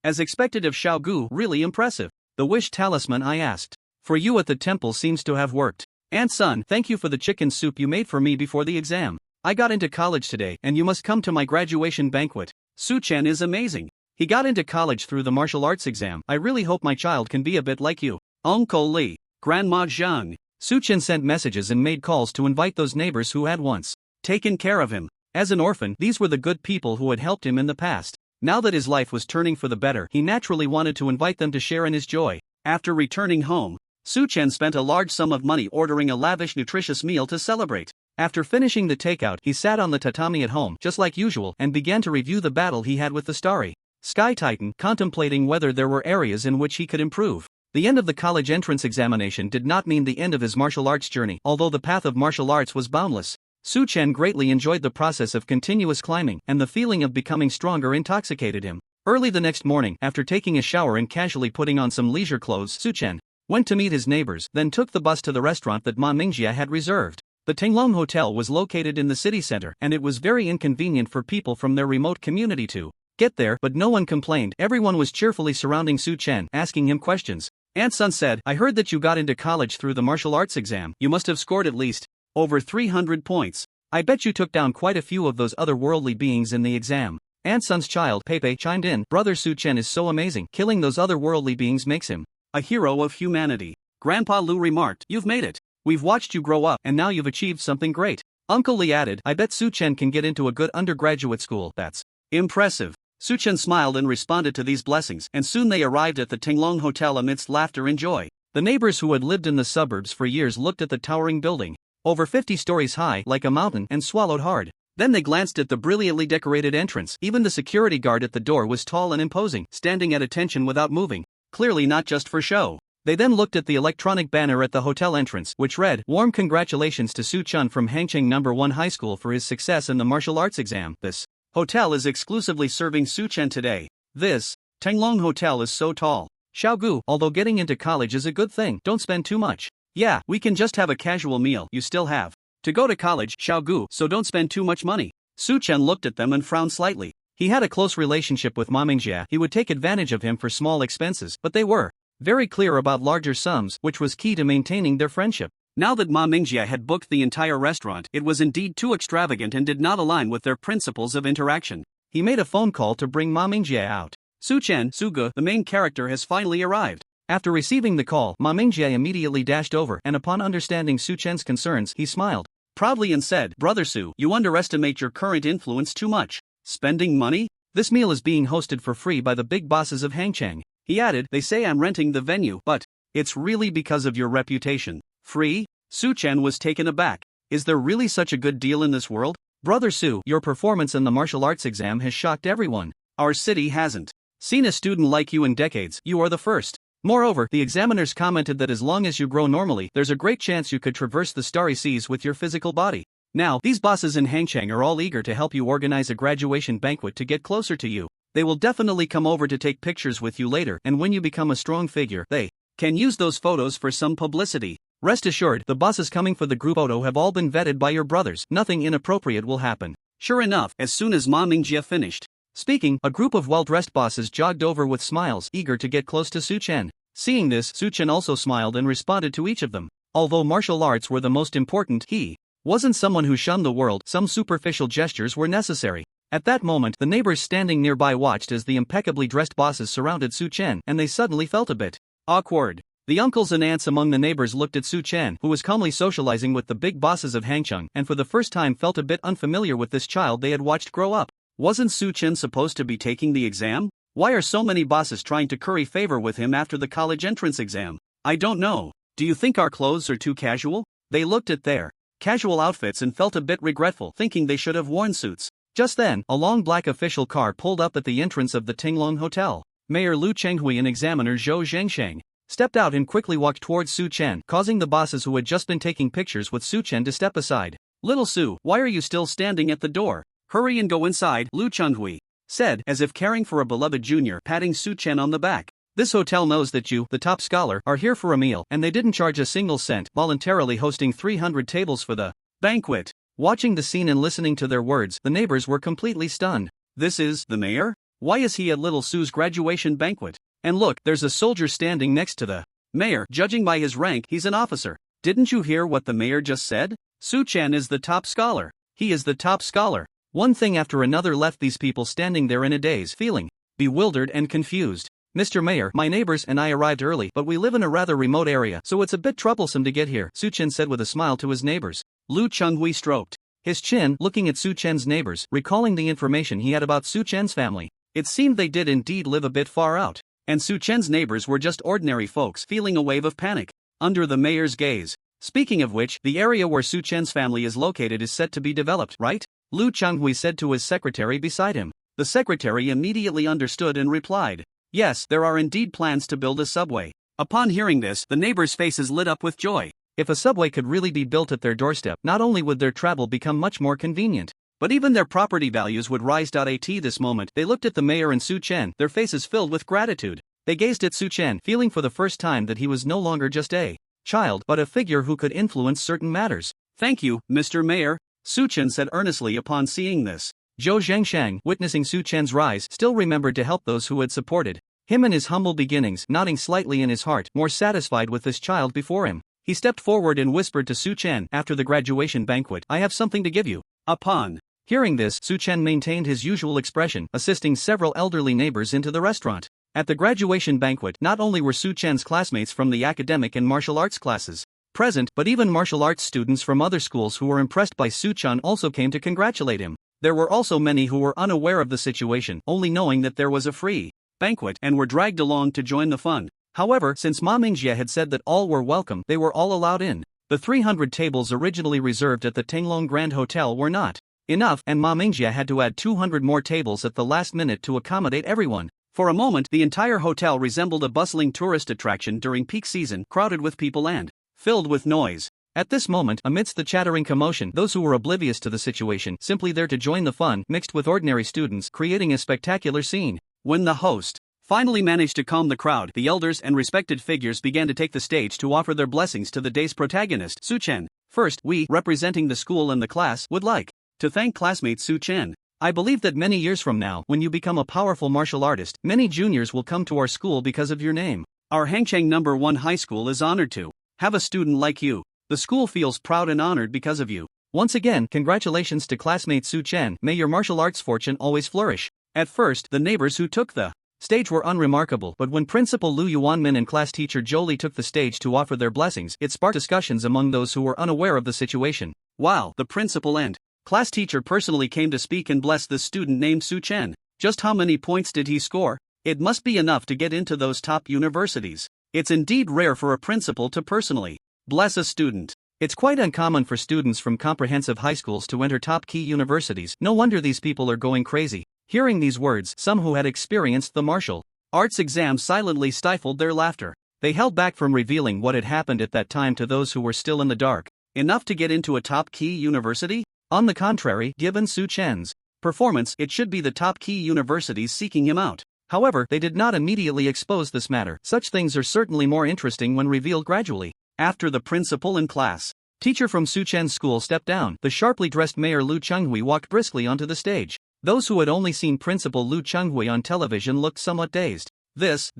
As expected of Xiao Gu, really impressive. "The wish talisman I asked for you at the temple seems to have worked. Aunt Sun, thank you for the chicken soup you made for me before the exam. I got into college today and you must come to my graduation banquet." Su Chen is amazing. He got into college through the martial arts exam. "I really hope my child can be a bit like you. Uncle Li, Grandma Zhang." Su Chen sent messages and made calls to invite those neighbors who had once taken care of him. As an orphan, these were the good people who had helped him in the past. Now that his life was turning for the better, he naturally wanted to invite them to share in his joy. After returning home, Su Chen spent a large sum of money ordering a lavish nutritious meal to celebrate. After finishing the takeout, he sat on the tatami at home, just like usual, and began to review the battle he had with the starry Sky Titan, contemplating whether there were areas in which he could improve. The end of the college entrance examination did not mean the end of his martial arts journey, although the path of martial arts was boundless. Su Chen greatly enjoyed the process of continuous climbing, and the feeling of becoming stronger intoxicated him. Early the next morning, after taking a shower and casually putting on some leisure clothes, Su Chen went to meet his neighbors, then took the bus to the restaurant that Ma Mingjie had reserved. The Tinglong Hotel was located in the city center, and it was very inconvenient for people from their remote community to get there, but no one complained. Everyone was cheerfully surrounding Su Chen, asking him questions. Aunt Sun said, "I heard that you got into college through the martial arts exam. You must have scored at least over 300 points. I bet you took down quite a few of those otherworldly beings in the exam." Aunt Sun's child, Pepe, chimed in, "Brother Su Chen is so amazing. Killing those otherworldly beings makes him a hero of humanity." Grandpa Lu remarked, "You've made it. We've watched you grow up, and now you've achieved something great." Uncle Li added, "I bet Su Chen can get into a good undergraduate school. That's impressive." Su Chen smiled and responded to these blessings, and soon they arrived at the Tinglong Hotel amidst laughter and joy. The neighbors who had lived in the suburbs for years looked at the towering building, over 50 stories high, like a mountain, and swallowed hard. Then they glanced at the brilliantly decorated entrance. Even the security guard at the door was tall and imposing, standing at attention without moving, clearly not just for show. They then looked at the electronic banner at the hotel entrance, which read, "Warm congratulations to Su Chen from Hangcheng No. 1 High School for his success in the martial arts exam. This hotel is exclusively serving Su Chen today. This Tinglong Hotel is so tall. Xiao Gu, although getting into college is a good thing, don't spend too much. Yeah, we can just have a casual meal. You still have to go to college, Xiao Gu, so don't spend too much money." Su Chen looked at them and frowned slightly. He had a close relationship with Ma Mingjie. He would take advantage of him for small expenses, but they were very clear about larger sums, which was key to maintaining their friendship. Now that Ma Mingjie had booked the entire restaurant, it was indeed too extravagant and did not align with their principles of interaction. He made a phone call to bring Ma Mingjie out. Su Chen, Suge, the main character, has finally arrived. After receiving the call, Ma Mingjie immediately dashed over, and upon understanding Su Chen's concerns, he smiled proudly and said, "Brother Su, you underestimate your current influence too much. Spending money? This meal is being hosted for free by the big bosses of Hangcheng." He added, "They say I'm renting the venue, but it's really because of your reputation." Free? Su Chen was taken aback. Is there really such a good deal in this world? "Brother Su, your performance in the martial arts exam has shocked everyone. Our city hasn't seen a student like you in decades. You are the first. Moreover, the examiners commented that as long as you grow normally, there's a great chance you could traverse the starry seas with your physical body. Now, these bosses in Hangcheng are all eager to help you organize a graduation banquet to get closer to you. They will definitely come over to take pictures with you later, and when you become a strong figure, they can use those photos for some publicity. Rest assured, the bosses coming for the group photo have all been vetted by your brothers. Nothing inappropriate will happen." Sure enough, as soon as Ma Mingjie finished speaking, a group of well-dressed bosses jogged over with smiles, eager to get close to Su Chen. Seeing this, Su Chen also smiled and responded to each of them. Although martial arts were the most important, he wasn't someone who shunned the world. Some superficial gestures were necessary. At that moment, the neighbors standing nearby watched as the impeccably dressed bosses surrounded Su Chen, and they suddenly felt a bit awkward. The uncles and aunts among the neighbors looked at Su Chen, who was calmly socializing with the big bosses of Hangcheng, and for the first time felt a bit unfamiliar with this child they had watched grow up. Wasn't Su Chen supposed to be taking the exam? Why are so many bosses trying to curry favor with him after the college entrance exam? I don't know. Do you think our clothes are too casual? They looked at their casual outfits and felt a bit regretful, thinking they should have worn suits. Just then, a long black official car pulled up at the entrance of the Tinglong Hotel. Mayor Lu Chenghui and examiner Zhou Zhengsheng stepped out and quickly walked towards Su Chen, causing the bosses who had just been taking pictures with Su Chen to step aside. "Little Su, why are you still standing at the door? Hurry and go inside," Lu Chenghui said, as if caring for a beloved junior, patting Su Chen on the back. "This hotel knows that you, the top scholar, are here for a meal, and they didn't charge a single cent, voluntarily hosting 300 tables for the banquet." Watching the scene and listening to their words, the neighbors were completely stunned. This is the mayor? Why is he at little Su's graduation banquet? And look, there's a soldier standing next to the mayor. Judging by his rank, he's an officer. Didn't you hear what the mayor just said? Su Chen is the top scholar. He is the top scholar. One thing after another left these people standing there in a daze, feeling bewildered and confused. "Mr. Mayor, my neighbors and I arrived early, but we live in a rather remote area, so it's a bit troublesome to get here," Su Chen said with a smile to his neighbors. Lu Chenghui stroked his chin, looking at Su Chen's neighbors, recalling the information he had about Su Chen's family. It seemed they did indeed live a bit far out, and Su Chen's neighbors were just ordinary folks feeling a wave of panic under the mayor's gaze. "Speaking of which, the area where Su Chen's family is located is set to be developed, right?" Lu Chenghui said to his secretary beside him. The secretary immediately understood and replied, "Yes, there are indeed plans to build a subway." Upon hearing this, the neighbors' faces lit up with joy. If a subway could really be built at their doorstep, not only would their travel become much more convenient, but even their property values would rise. At this moment, they looked at the mayor and Su Chen, their faces filled with gratitude. They gazed at Su Chen, feeling for the first time that he was no longer just a child, but a figure who could influence certain matters. "Thank you, Mr. Mayor," Su Chen said earnestly upon seeing this. Zhou Zhengsheng, witnessing Su Chen's rise, still remembered to help those who had supported him in his humble beginnings, nodding slightly in his heart, more satisfied with this child before him. He stepped forward and whispered to Su Chen, "After the graduation banquet, I have something to give you." Upon hearing this, Su Chen maintained his usual expression, assisting several elderly neighbors into the restaurant. At the graduation banquet, not only were Su Chen's classmates from the academic and martial arts classes present, but even martial arts students from other schools who were impressed by Su Chen also came to congratulate him. There were also many who were unaware of the situation, only knowing that there was a free banquet, and were dragged along to join the fun. However, since Ma Mingjie had said that all were welcome, they were all allowed in. The 300 tables originally reserved at the Tinglong Grand Hotel were not enough, and Ma Mingjie had to add 200 more tables at the last minute to accommodate everyone. For a moment, the entire hotel resembled a bustling tourist attraction during peak season, crowded with people and filled with noise. At this moment, amidst the chattering commotion, those who were oblivious to the situation, simply there to join the fun, mixed with ordinary students, creating a spectacular scene. When the host finally managed to calm the crowd, the elders and respected figures began to take the stage to offer their blessings to the day's protagonist, Su Chen. "First, we, representing the school and the class, would like to thank classmate Su Chen. I believe that many years from now, when you become a powerful martial artist, many juniors will come to our school because of your name. Our Hangcheng No. 1 High School is honored to have a student like you. The school feels proud and honored because of you. Once again, congratulations to classmate Su Chen. May your martial arts fortune always flourish." At first, the neighbors who took the stage were unremarkable, but when Principal Lu Yuanmin and class teacher Jolie took the stage to offer their blessings, it sparked discussions among those who were unaware of the situation. Wow, the principal and class teacher personally came to speak and bless this student named Su Chen. Just how many points did he score? It must be enough to get into those top universities. It's indeed rare for a principal to personally bless a student. It's quite uncommon for students from comprehensive high schools to enter top key universities. No wonder these people are going crazy. Hearing these words, some who had experienced the martial arts exam silently stifled their laughter. They held back from revealing what had happened at that time to those who were still in the dark. Enough to get into a top key university? On the contrary, given Su Chen's performance, it should be the top key universities seeking him out. However, they did not immediately expose this matter. Such things are certainly more interesting when revealed gradually. After the principal and class teacher from Su Chen's school stepped down, the sharply dressed Mayor Lu Chenghui walked briskly onto the stage. Those who had only seen Principal Lu Chenghui on television looked somewhat dazed. This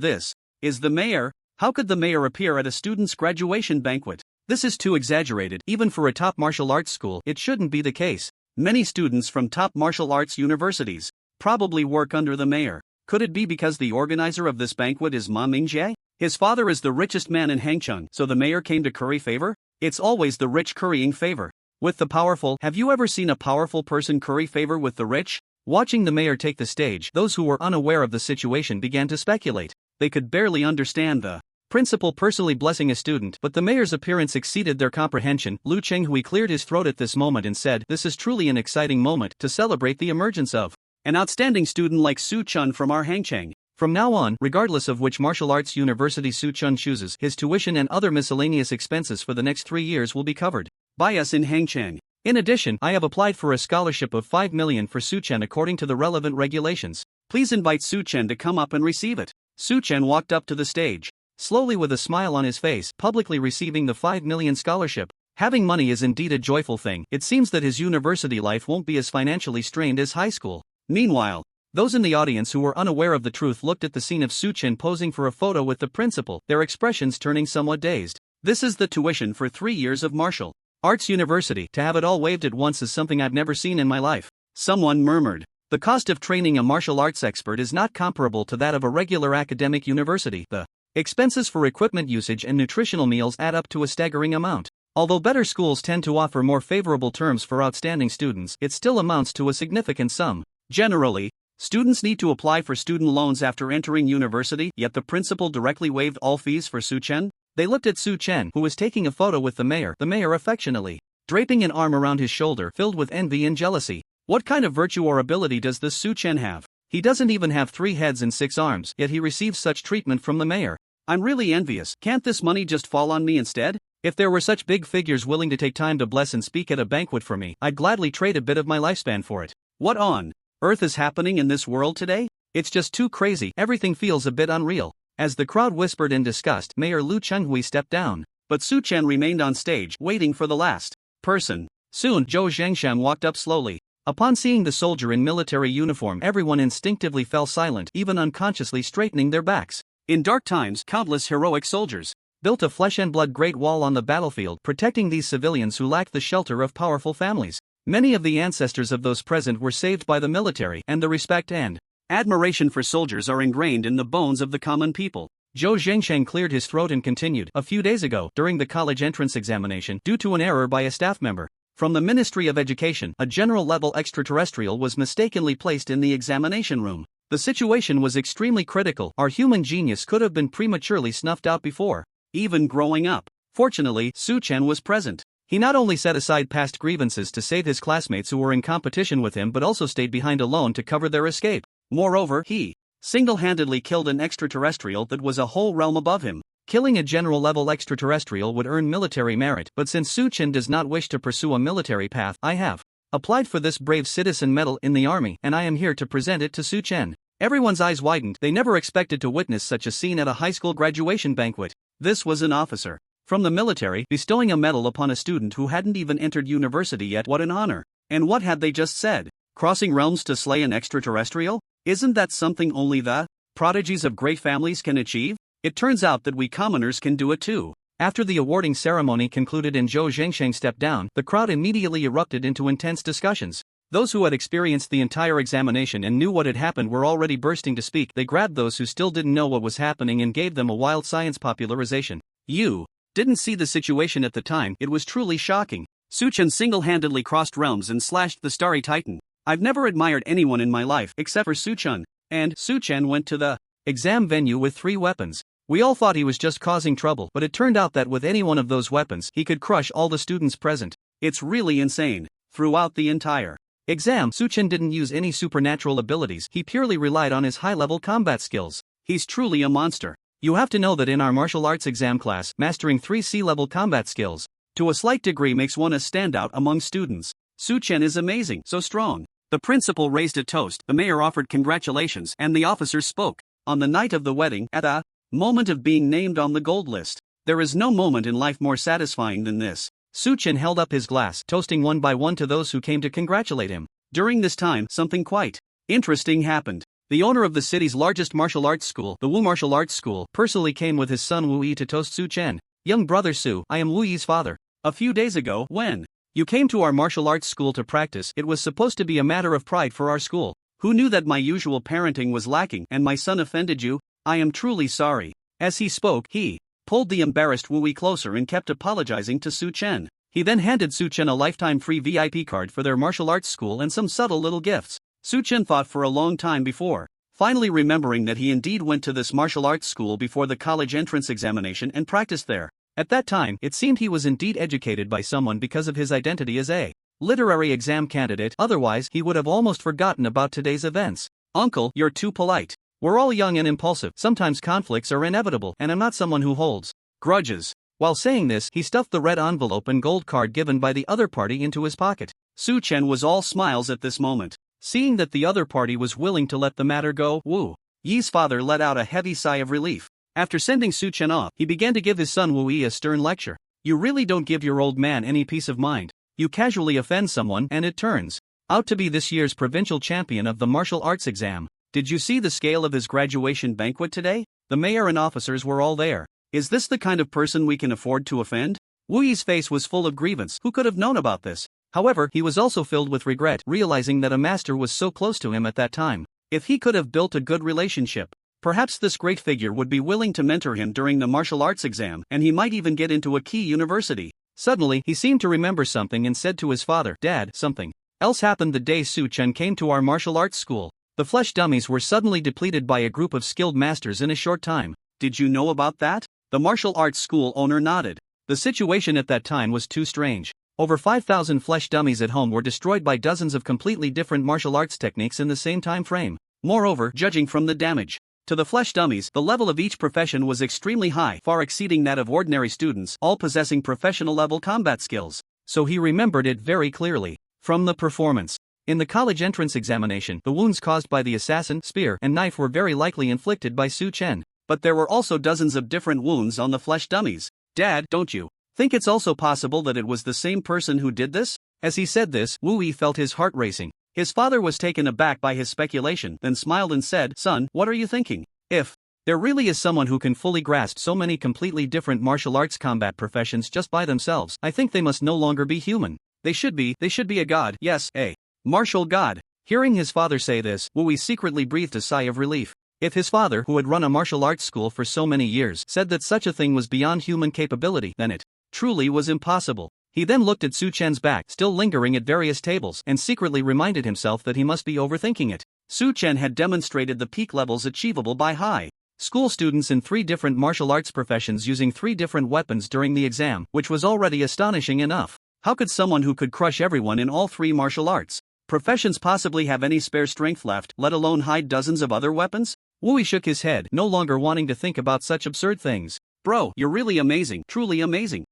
is the mayor? How could the mayor appear at a student's graduation banquet? This is too exaggerated. Even for a top martial arts school, it shouldn't be the case. Many students from top martial arts universities probably work under the mayor. Could it be because the organizer of this banquet is Ma Mingjie? His father is the richest man in Hangcheng, so the mayor came to curry favor? It's always the rich currying favor with the powerful. Have you ever seen a powerful person curry favor with the rich? Watching the mayor take the stage, those who were unaware of the situation began to speculate. They could barely understand the principal personally blessing a student, but the mayor's appearance exceeded their comprehension. Lu Chenghui cleared his throat at this moment and said, "This is truly an exciting moment to celebrate the emergence of an outstanding student like Su Chun from our Hangcheng. From now on, regardless of which martial arts university Su Chun chooses, his tuition and other miscellaneous expenses for the next 3 years will be covered by us in Hangcheng. In addition, I have applied for a scholarship of 5 million for Su Chen according to the relevant regulations. Please invite Su Chen to come up and receive it." Su Chen walked up to the stage, slowly with a smile on his face, publicly receiving the 5 million scholarship. Having money is indeed a joyful thing. It seems that his university life won't be as financially strained as high school. Meanwhile, those in the audience who were unaware of the truth looked at the scene of Su Chen posing for a photo with the principal, their expressions turning somewhat dazed. This is the tuition for 3 years of martial arts university. To have it all waived at once is something I've never seen in my life. Someone murmured. The cost of training a martial arts expert is not comparable to that of a regular academic university. The expenses for equipment usage and nutritional meals add up to a staggering amount. Although better schools tend to offer more favorable terms for outstanding students, it still amounts to a significant sum. Generally, students need to apply for student loans after entering university, yet the principal directly waived all fees for Su Chen. They looked at Su Chen, who was taking a photo with the mayor affectionately draping an arm around his shoulder, filled with envy and jealousy. What kind of virtue or ability does this Su Chen have? He doesn't even have 3 heads and 6 arms, yet he receives such treatment from the mayor. I'm really envious. Can't this money just fall on me instead? If there were such big figures willing to take time to bless and speak at a banquet for me, I'd gladly trade a bit of my lifespan for it. What on earth is happening in this world today? It's just too crazy. Everything feels a bit unreal. As the crowd whispered in disgust, Mayor Lu Chenghui stepped down. But Su Chen remained on stage, waiting for the last person. Soon, Zhou Zhengsham walked up slowly. Upon seeing the soldier in military uniform, everyone instinctively fell silent, even unconsciously straightening their backs. In dark times, countless heroic soldiers built a flesh-and-blood great wall on the battlefield, protecting these civilians who lacked the shelter of powerful families. Many of the ancestors of those present were saved by the military, and the respect and admiration for soldiers are ingrained in the bones of the common people. Zhou Zhengsheng cleared his throat and continued. A few days ago, during the college entrance examination, due to an error by a staff member from the Ministry of Education, a general-level extraterrestrial was mistakenly placed in the examination room. The situation was extremely critical. Our human genius could have been prematurely snuffed out before even growing up. Fortunately, Su Chen was present. He not only set aside past grievances to save his classmates who were in competition with him but also stayed behind alone to cover their escape. Moreover, he single-handedly killed an extraterrestrial that was a whole realm above him. Killing a general-level extraterrestrial would earn military merit, but since Su Chen does not wish to pursue a military path, I have applied for this brave citizen medal in the army, and I am here to present it to Su Chen. Everyone's eyes widened. They never expected to witness such a scene at a high school graduation banquet. This was an officer from the military bestowing a medal upon a student who hadn't even entered university yet. What an honor. And what had they just said? Crossing realms to slay an extraterrestrial? Isn't that something only the prodigies of great families can achieve? It turns out that we commoners can do it too. After the awarding ceremony concluded and Zhou Zhengsheng stepped down, the crowd immediately erupted into intense discussions. Those who had experienced the entire examination and knew what had happened were already bursting to speak. They grabbed those who still didn't know what was happening and gave them a wild science popularization. You didn't see the situation at the time. It was truly shocking. Su Chen single-handedly crossed realms and slashed the starry Titan. I've never admired anyone in my life except for Su Chen. And Su Chen went to the exam venue with 3 weapons. We all thought he was just causing trouble, but it turned out that with any one of those weapons, he could crush all the students present. It's really insane. Throughout the entire exam, Su Chen didn't use any supernatural abilities. He purely relied on his high-level combat skills. He's truly a monster. You have to know that in our martial arts exam class, mastering 3 C-level combat skills to a slight degree makes one a standout among students. Su Chen is amazing, so strong. The principal raised a toast, the mayor offered congratulations, and the officers spoke. On the night of the wedding, at the moment of being named on the gold list, there is no moment in life more satisfying than this. Su Chen held up his glass, toasting one by one to those who came to congratulate him. During this time, something quite interesting happened. The owner of the city's largest martial arts school, the Wu Martial Arts School, personally came with his son Wu Yi to toast Su Chen. Young brother Su, I am Wu Yi's father. A few days ago, when you came to our martial arts school to practice, it was supposed to be a matter of pride for our school. Who knew that my usual parenting was lacking and my son offended you? I am truly sorry. As he spoke, he pulled the embarrassed Wu Yi closer and kept apologizing to Su Chen. He then handed Su Chen a lifetime free VIP card for their martial arts school and some subtle little gifts. Su Chen thought for a long time before finally remembering that he indeed went to this martial arts school before the college entrance examination and practiced there. At that time, it seemed he was indeed educated by someone because of his identity as a literary exam candidate, otherwise he would have almost forgotten about today's events. Uncle, you're too polite. We're all young and impulsive, sometimes conflicts are inevitable, and I'm not someone who holds grudges. While saying this, he stuffed the red envelope and gold card given by the other party into his pocket. Su Chen was all smiles at this moment. Seeing that the other party was willing to let the matter go, Wu Yi's father let out a heavy sigh of relief. After sending Su Chen off, he began to give his son Wu Yi a stern lecture. You really don't give your old man any peace of mind. You casually offend someone and it turns out to be this year's provincial champion of the martial arts exam. Did you see the scale of his graduation banquet today? The mayor and officers were all there. Is this the kind of person we can afford to offend? Wu Yi's face was full of grievance. Who could have known about this? However, he was also filled with regret, realizing that a master was so close to him at that time. If he could have built a good relationship, perhaps this great figure would be willing to mentor him during the martial arts exam, and he might even get into a key university. Suddenly, he seemed to remember something and said to his father, Dad, something else happened the day Su Chen came to our martial arts school. The flesh dummies were suddenly depleted by a group of skilled masters in a short time. Did you know about that? The martial arts school owner nodded. The situation at that time was too strange. Over 5,000 flesh dummies at home were destroyed by dozens of completely different martial arts techniques in the same time frame. Moreover, judging from the damage to the flesh dummies, the level of each profession was extremely high, far exceeding that of ordinary students, all possessing professional-level combat skills. So he remembered it very clearly. From the performance in the college entrance examination, the wounds caused by the assassin, spear, and knife were very likely inflicted by Su Chen. But there were also dozens of different wounds on the flesh dummies. Dad, don't you think it's also possible that it was the same person who did this? As he said this, Wu Yi felt his heart racing. His father was taken aback by his speculation, then smiled and said, Son, what are you thinking? If there really is someone who can fully grasp so many completely different martial arts combat professions just by themselves, I think they must no longer be human. They should be a god, yes, a martial god. Hearing his father say this, Wu Yi secretly breathed a sigh of relief. If his father, who had run a martial arts school for so many years, said that such a thing was beyond human capability, then it truly was impossible. He then looked at Su Chen's back, still lingering at various tables, and secretly reminded himself that he must be overthinking it. Su Chen had demonstrated the peak levels achievable by high school students in 3 different martial arts professions using 3 different weapons during the exam, which was already astonishing enough. How could someone who could crush everyone in all 3 martial arts professions possibly have any spare strength left, let alone hide dozens of other weapons? Wu Yi shook his head, no longer wanting to think about such absurd things. Bro, you're really amazing, truly amazing.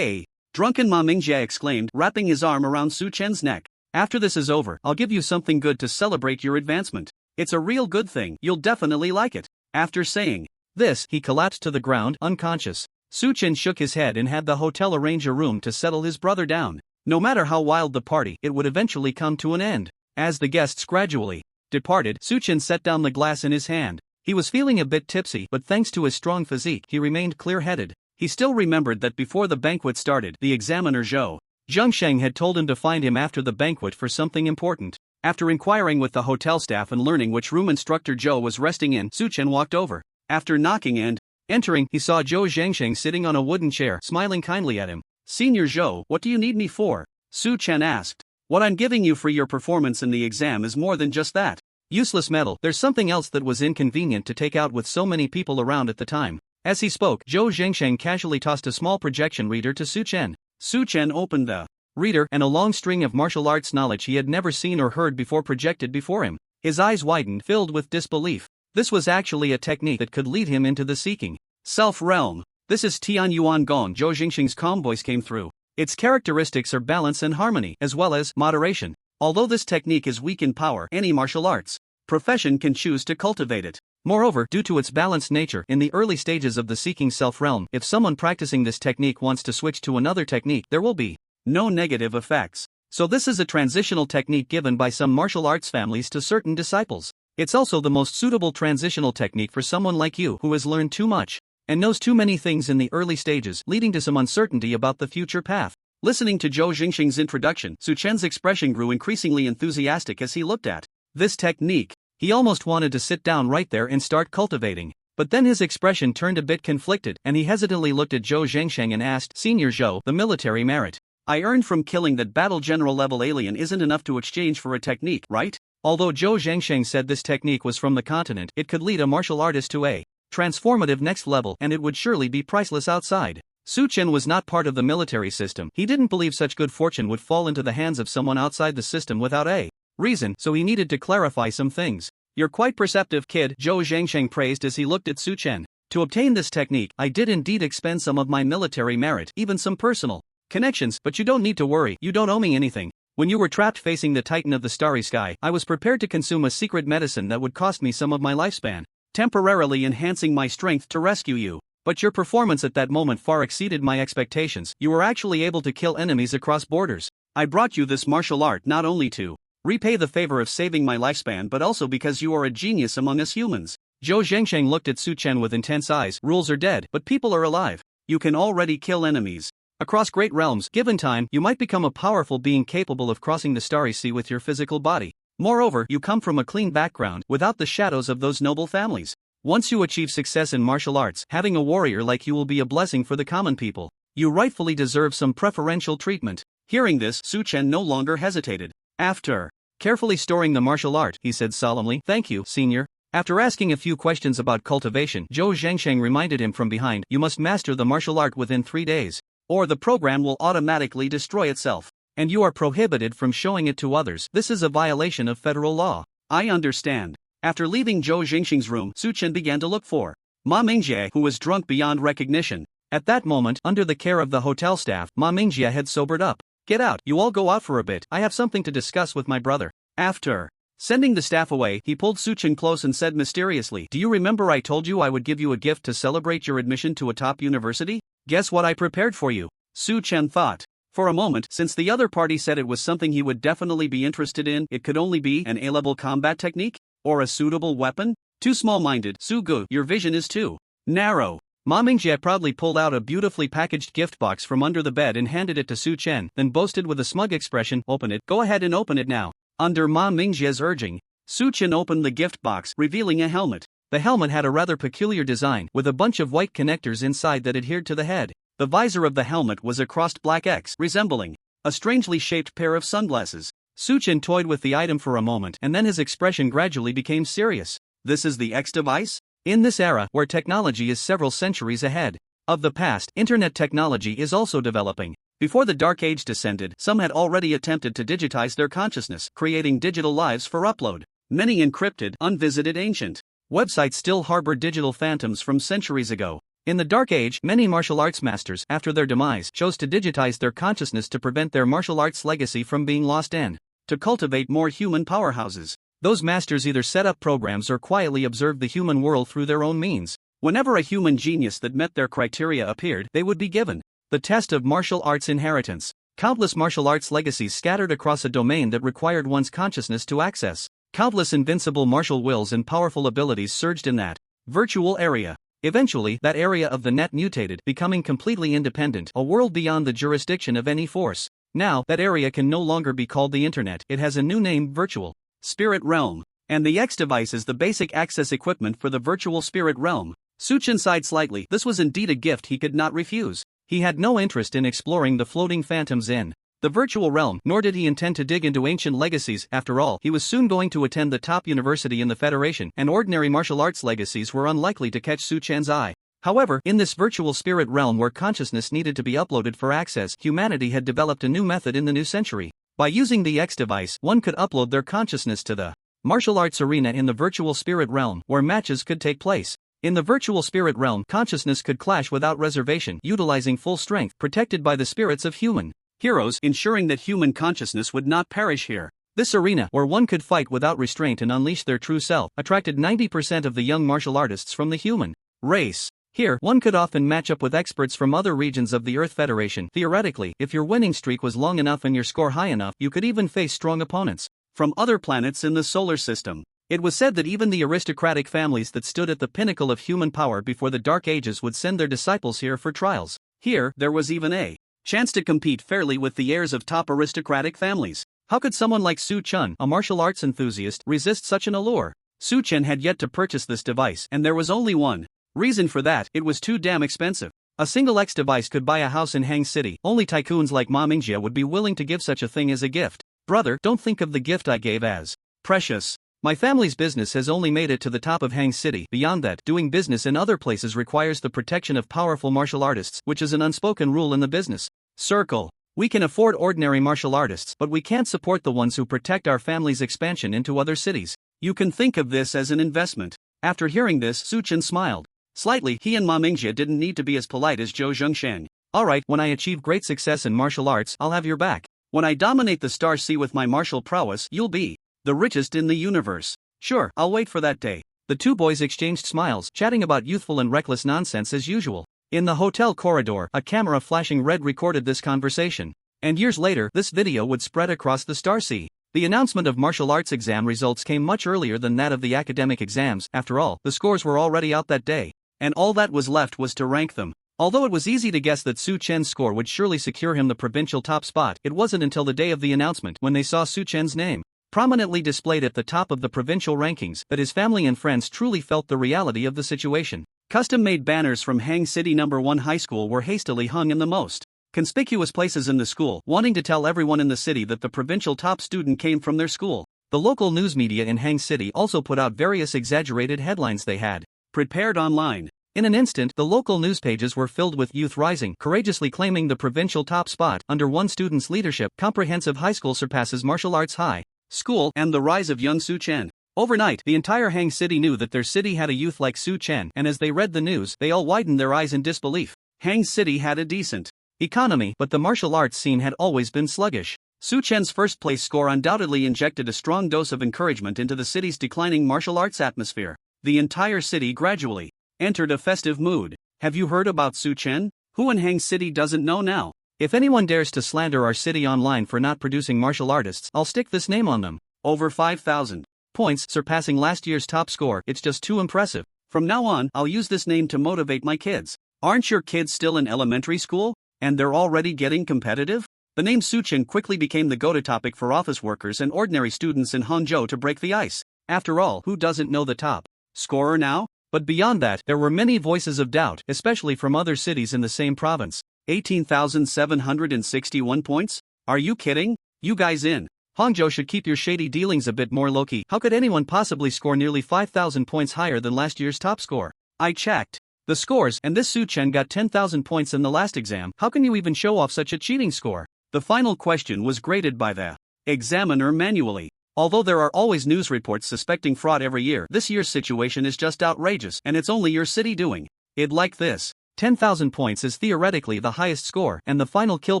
Drunken Ma Mingjie exclaimed, wrapping his arm around Su Chen's neck. After this is over, I'll give you something good to celebrate your advancement. It's a real good thing, you'll definitely like it. After saying this, he collapsed to the ground, unconscious. Su Chen shook his head and had the hotel arrange a room to settle his brother down. No matter how wild the party, it would eventually come to an end. As the guests gradually departed, Su Chen set down the glass in his hand. He was feeling a bit tipsy, but thanks to his strong physique, he remained clear-headed. He still remembered that before the banquet started, the examiner Zhou Zhengsheng had told him to find him after the banquet for something important. After inquiring with the hotel staff and learning which room instructor Zhou was resting in, Su Chen walked over. After knocking and entering, he saw Zhou Zhengsheng sitting on a wooden chair, smiling kindly at him. Senior Zhou, what do you need me for? Su Chen asked. What I'm giving you for your performance in the exam is more than just that. Useless metal, there's something else that was inconvenient to take out with so many people around at the time. As he spoke, Zhou Zhengsheng casually tossed a small projection reader to Su Chen. Su Chen opened the reader, and a long string of martial arts knowledge he had never seen or heard before projected before him. His eyes widened, filled with disbelief. This was actually a technique that could lead him into the seeking self-realm. This is Tian Yuan Gong. Zhou Zhengsheng's calm voice came through. Its characteristics are balance and harmony, as well as moderation. Although this technique is weak in power, any martial arts profession can choose to cultivate it. Moreover, due to its balanced nature, in the early stages of the seeking self-realm, if someone practicing this technique wants to switch to another technique, there will be no negative effects. So this is a transitional technique given by some martial arts families to certain disciples. It's also the most suitable transitional technique for someone like you who has learned too much and knows too many things in the early stages, leading to some uncertainty about the future path. Listening to Zhou Jingxing's introduction, Su Chen's expression grew increasingly enthusiastic as he looked at this technique. He almost wanted to sit down right there and start cultivating. But then his expression turned a bit conflicted, and he hesitantly looked at Zhou Jingxing and asked, "Senior Zhou, the military merit I earned from killing that battle general level alien isn't enough to exchange for a technique, right?" Although Zhou Jingxing said this technique was from the continent, it could lead a martial artist to a transformative next level, and it would surely be priceless outside. Su Chen was not part of the military system. He didn't believe such good fortune would fall into the hands of someone outside the system without a reason, so he needed to clarify some things. "You're quite perceptive, kid," Zhou Zhengsheng praised as he looked at Su Chen. "To obtain this technique, I did indeed expend some of my military merit, even some personal connections, but you don't need to worry, you don't owe me anything. When you were trapped facing the Titan of the starry sky, I was prepared to consume a secret medicine that would cost me some of my lifespan, temporarily enhancing my strength to rescue you. But your performance at that moment far exceeded my expectations. You were actually able to kill enemies across borders. I brought you this martial art not only to repay the favor of saving my lifespan but also because you are a genius among us humans." Zhou Zhengsheng looked at Su Chen with intense eyes. "Rules are dead, but people are alive. You can already kill enemies across great realms. Given time, you might become a powerful being capable of crossing the starry sea with your physical body. Moreover, you come from a clean background, without the shadows of those noble families. Once you achieve success in martial arts, having a warrior like you will be a blessing for the common people. You rightfully deserve some preferential treatment." Hearing this, Su Chen no longer hesitated. After carefully storing the martial art, he said solemnly, "Thank you, senior." After asking a few questions about cultivation, Zhou Zhengsheng reminded him from behind, "You must master the martial art within 3 days, or the program will automatically destroy itself. And you are prohibited from showing it to others. This is a violation of federal law." "I understand." After leaving Zhou Jingxing's room, Su Chen began to look for Ma Mingjie, who was drunk beyond recognition. At that moment, under the care of the hotel staff, Ma Mingjie had sobered up. "Get out, you all go out for a bit, I have something to discuss with my brother." After sending the staff away, he pulled Su Chen close and said mysteriously, "Do you remember I told you I would give you a gift to celebrate your admission to a top university? Guess what I prepared for you?" Su Chen thought for a moment. Since the other party said it was something he would definitely be interested in, it could only be an A-level combat technique? Or a suitable weapon? Too small-minded, Su Gu, your vision is too narrow. Ma Mingjie proudly pulled out a beautifully packaged gift box from under the bed and handed it to Su Chen, then boasted with a smug expression, "Open it, go ahead and open it now." Under Ma Mingjie's urging, Su Chen opened the gift box, revealing a helmet. The helmet had a rather peculiar design, with a bunch of white connectors inside that adhered to the head. The visor of the helmet was a crossed black X, resembling a strangely shaped pair of sunglasses. Su Chen toyed with the item for a moment, and then his expression gradually became serious. "This is the X device?" In this era, where technology is several centuries ahead of the past, internet technology is also developing. Before the Dark Age descended, some had already attempted to digitize their consciousness, creating digital lives for upload. Many encrypted, unvisited ancient websites still harbor digital phantoms from centuries ago. In the Dark Age, many martial arts masters, after their demise, chose to digitize their consciousness to prevent their martial arts legacy from being lost and to cultivate more human powerhouses. Those masters either set up programs or quietly observed the human world through their own means. Whenever a human genius that met their criteria appeared, they would be given the test of martial arts inheritance. Countless martial arts legacies scattered across a domain that required one's consciousness to access. Countless invincible martial wills and powerful abilities surged in that virtual area. Eventually, that area of the net mutated, becoming completely independent, a world beyond the jurisdiction of any force. Now, that area can no longer be called the internet, it has a new name, virtual spirit realm. And the X device is the basic access equipment for the virtual spirit realm. Su Chen sighed slightly. This was indeed a gift he could not refuse. He had no interest in exploring the floating phantoms in the virtual realm, nor did he intend to dig into ancient legacies. After all, he was soon going to attend the top university in the Federation, and ordinary martial arts legacies were unlikely to catch Su Chen's eye. However, in this virtual spirit realm where consciousness needed to be uploaded for access, humanity had developed a new method in the new century. By using the X device, one could upload their consciousness to the martial arts arena in the virtual spirit realm, where matches could take place. In the virtual spirit realm, consciousness could clash without reservation, utilizing full strength, protected by the spirits of human heroes, ensuring that human consciousness would not perish here. This arena, where one could fight without restraint and unleash their true self, attracted 90% of the young martial artists from the human race. Here, one could often match up with experts from other regions of the Earth Federation. Theoretically, if your winning streak was long enough and your score high enough, you could even face strong opponents from other planets in the solar system. It was said that even the aristocratic families that stood at the pinnacle of human power before the Dark Ages would send their disciples here for trials. Here, there was even a chance to compete fairly with the heirs of top aristocratic families. How could someone like Su Chen, a martial arts enthusiast, resist such an allure? Su Chen had yet to purchase this device, and there was only one reason for that: it was too damn expensive. A single X device could buy a house in Hang City. Only tycoons like Ma Mingjie would be willing to give such a thing as a gift. Brother, don't think of the gift I gave as precious. My family's business has only made it to the top of Hang City. Beyond that, doing business in other places requires the protection of powerful martial artists, which is an unspoken rule in the business circle. We can afford ordinary martial artists, but we can't support the ones who protect our family's expansion into other cities. You can think of this as an investment. After hearing this, Su Chen smiled slightly. He and Ma Mingjie didn't need to be as polite as Zhou Zhengsheng. Alright, when I achieve great success in martial arts, I'll have your back. When I dominate the Star Sea with my martial prowess, you'll be the richest in the universe. Sure, I'll wait for that day. The two boys exchanged smiles, chatting about youthful and reckless nonsense as usual. In the hotel corridor, a camera flashing red recorded this conversation. And years later, this video would spread across the Star Sea. The announcement of martial arts exam results came much earlier than that of the academic exams. After all, the scores were already out that day, and all that was left was to rank them. Although it was easy to guess that Su Chen's score would surely secure him the provincial top spot, it wasn't until the day of the announcement, when they saw Su Chen's name prominently displayed at the top of the provincial rankings, that his family and friends truly felt the reality of the situation. Custom-made banners from Hang City No. 1 High School were hastily hung in the most conspicuous places in the school, wanting to tell everyone in the city that the provincial top student came from their school. The local news media in Hang City also put out various exaggerated headlines they had prepared online. In an instant, the local news pages were filled with youth rising, courageously claiming the provincial top spot. Under one student's leadership, comprehensive high school surpasses martial arts high school, and the rise of young Su Chen. Overnight, the entire Hang City knew that their city had a youth like Su Chen, and as they read the news, they all widened their eyes in disbelief. Hang City had a decent economy, but the martial arts scene had always been sluggish. Su Chen's first place score undoubtedly injected a strong dose of encouragement into the city's declining martial arts atmosphere. The entire city gradually entered a festive mood. Have you heard about Su Chen? Who in Hang City doesn't know now? If anyone dares to slander our city online for not producing martial artists, I'll stick this name on them. Over 5,000 points, surpassing last year's top score. It's just too impressive. From now on, I'll use this name to motivate my kids. Aren't your kids still in elementary school? And they're already getting competitive? The name Su Chen quickly became the go-to topic for office workers and ordinary students in Hangzhou to break the ice. After all, who doesn't know the top scorer now? But beyond that, there were many voices of doubt, especially from other cities in the same province. 18,761 points? Are you kidding? You guys in Hangzhou should keep your shady dealings a bit more low-key. How could anyone possibly score nearly 5,000 points higher than last year's top score? I checked the scores, and this Su Chen got 10,000 points in the last exam. How can you even show off such a cheating score? The final question was graded by the examiner manually. Although there are always news reports suspecting fraud every year, this year's situation is just outrageous, and it's only your city doing it like this. 10,000 points is theoretically the highest score, and the final kill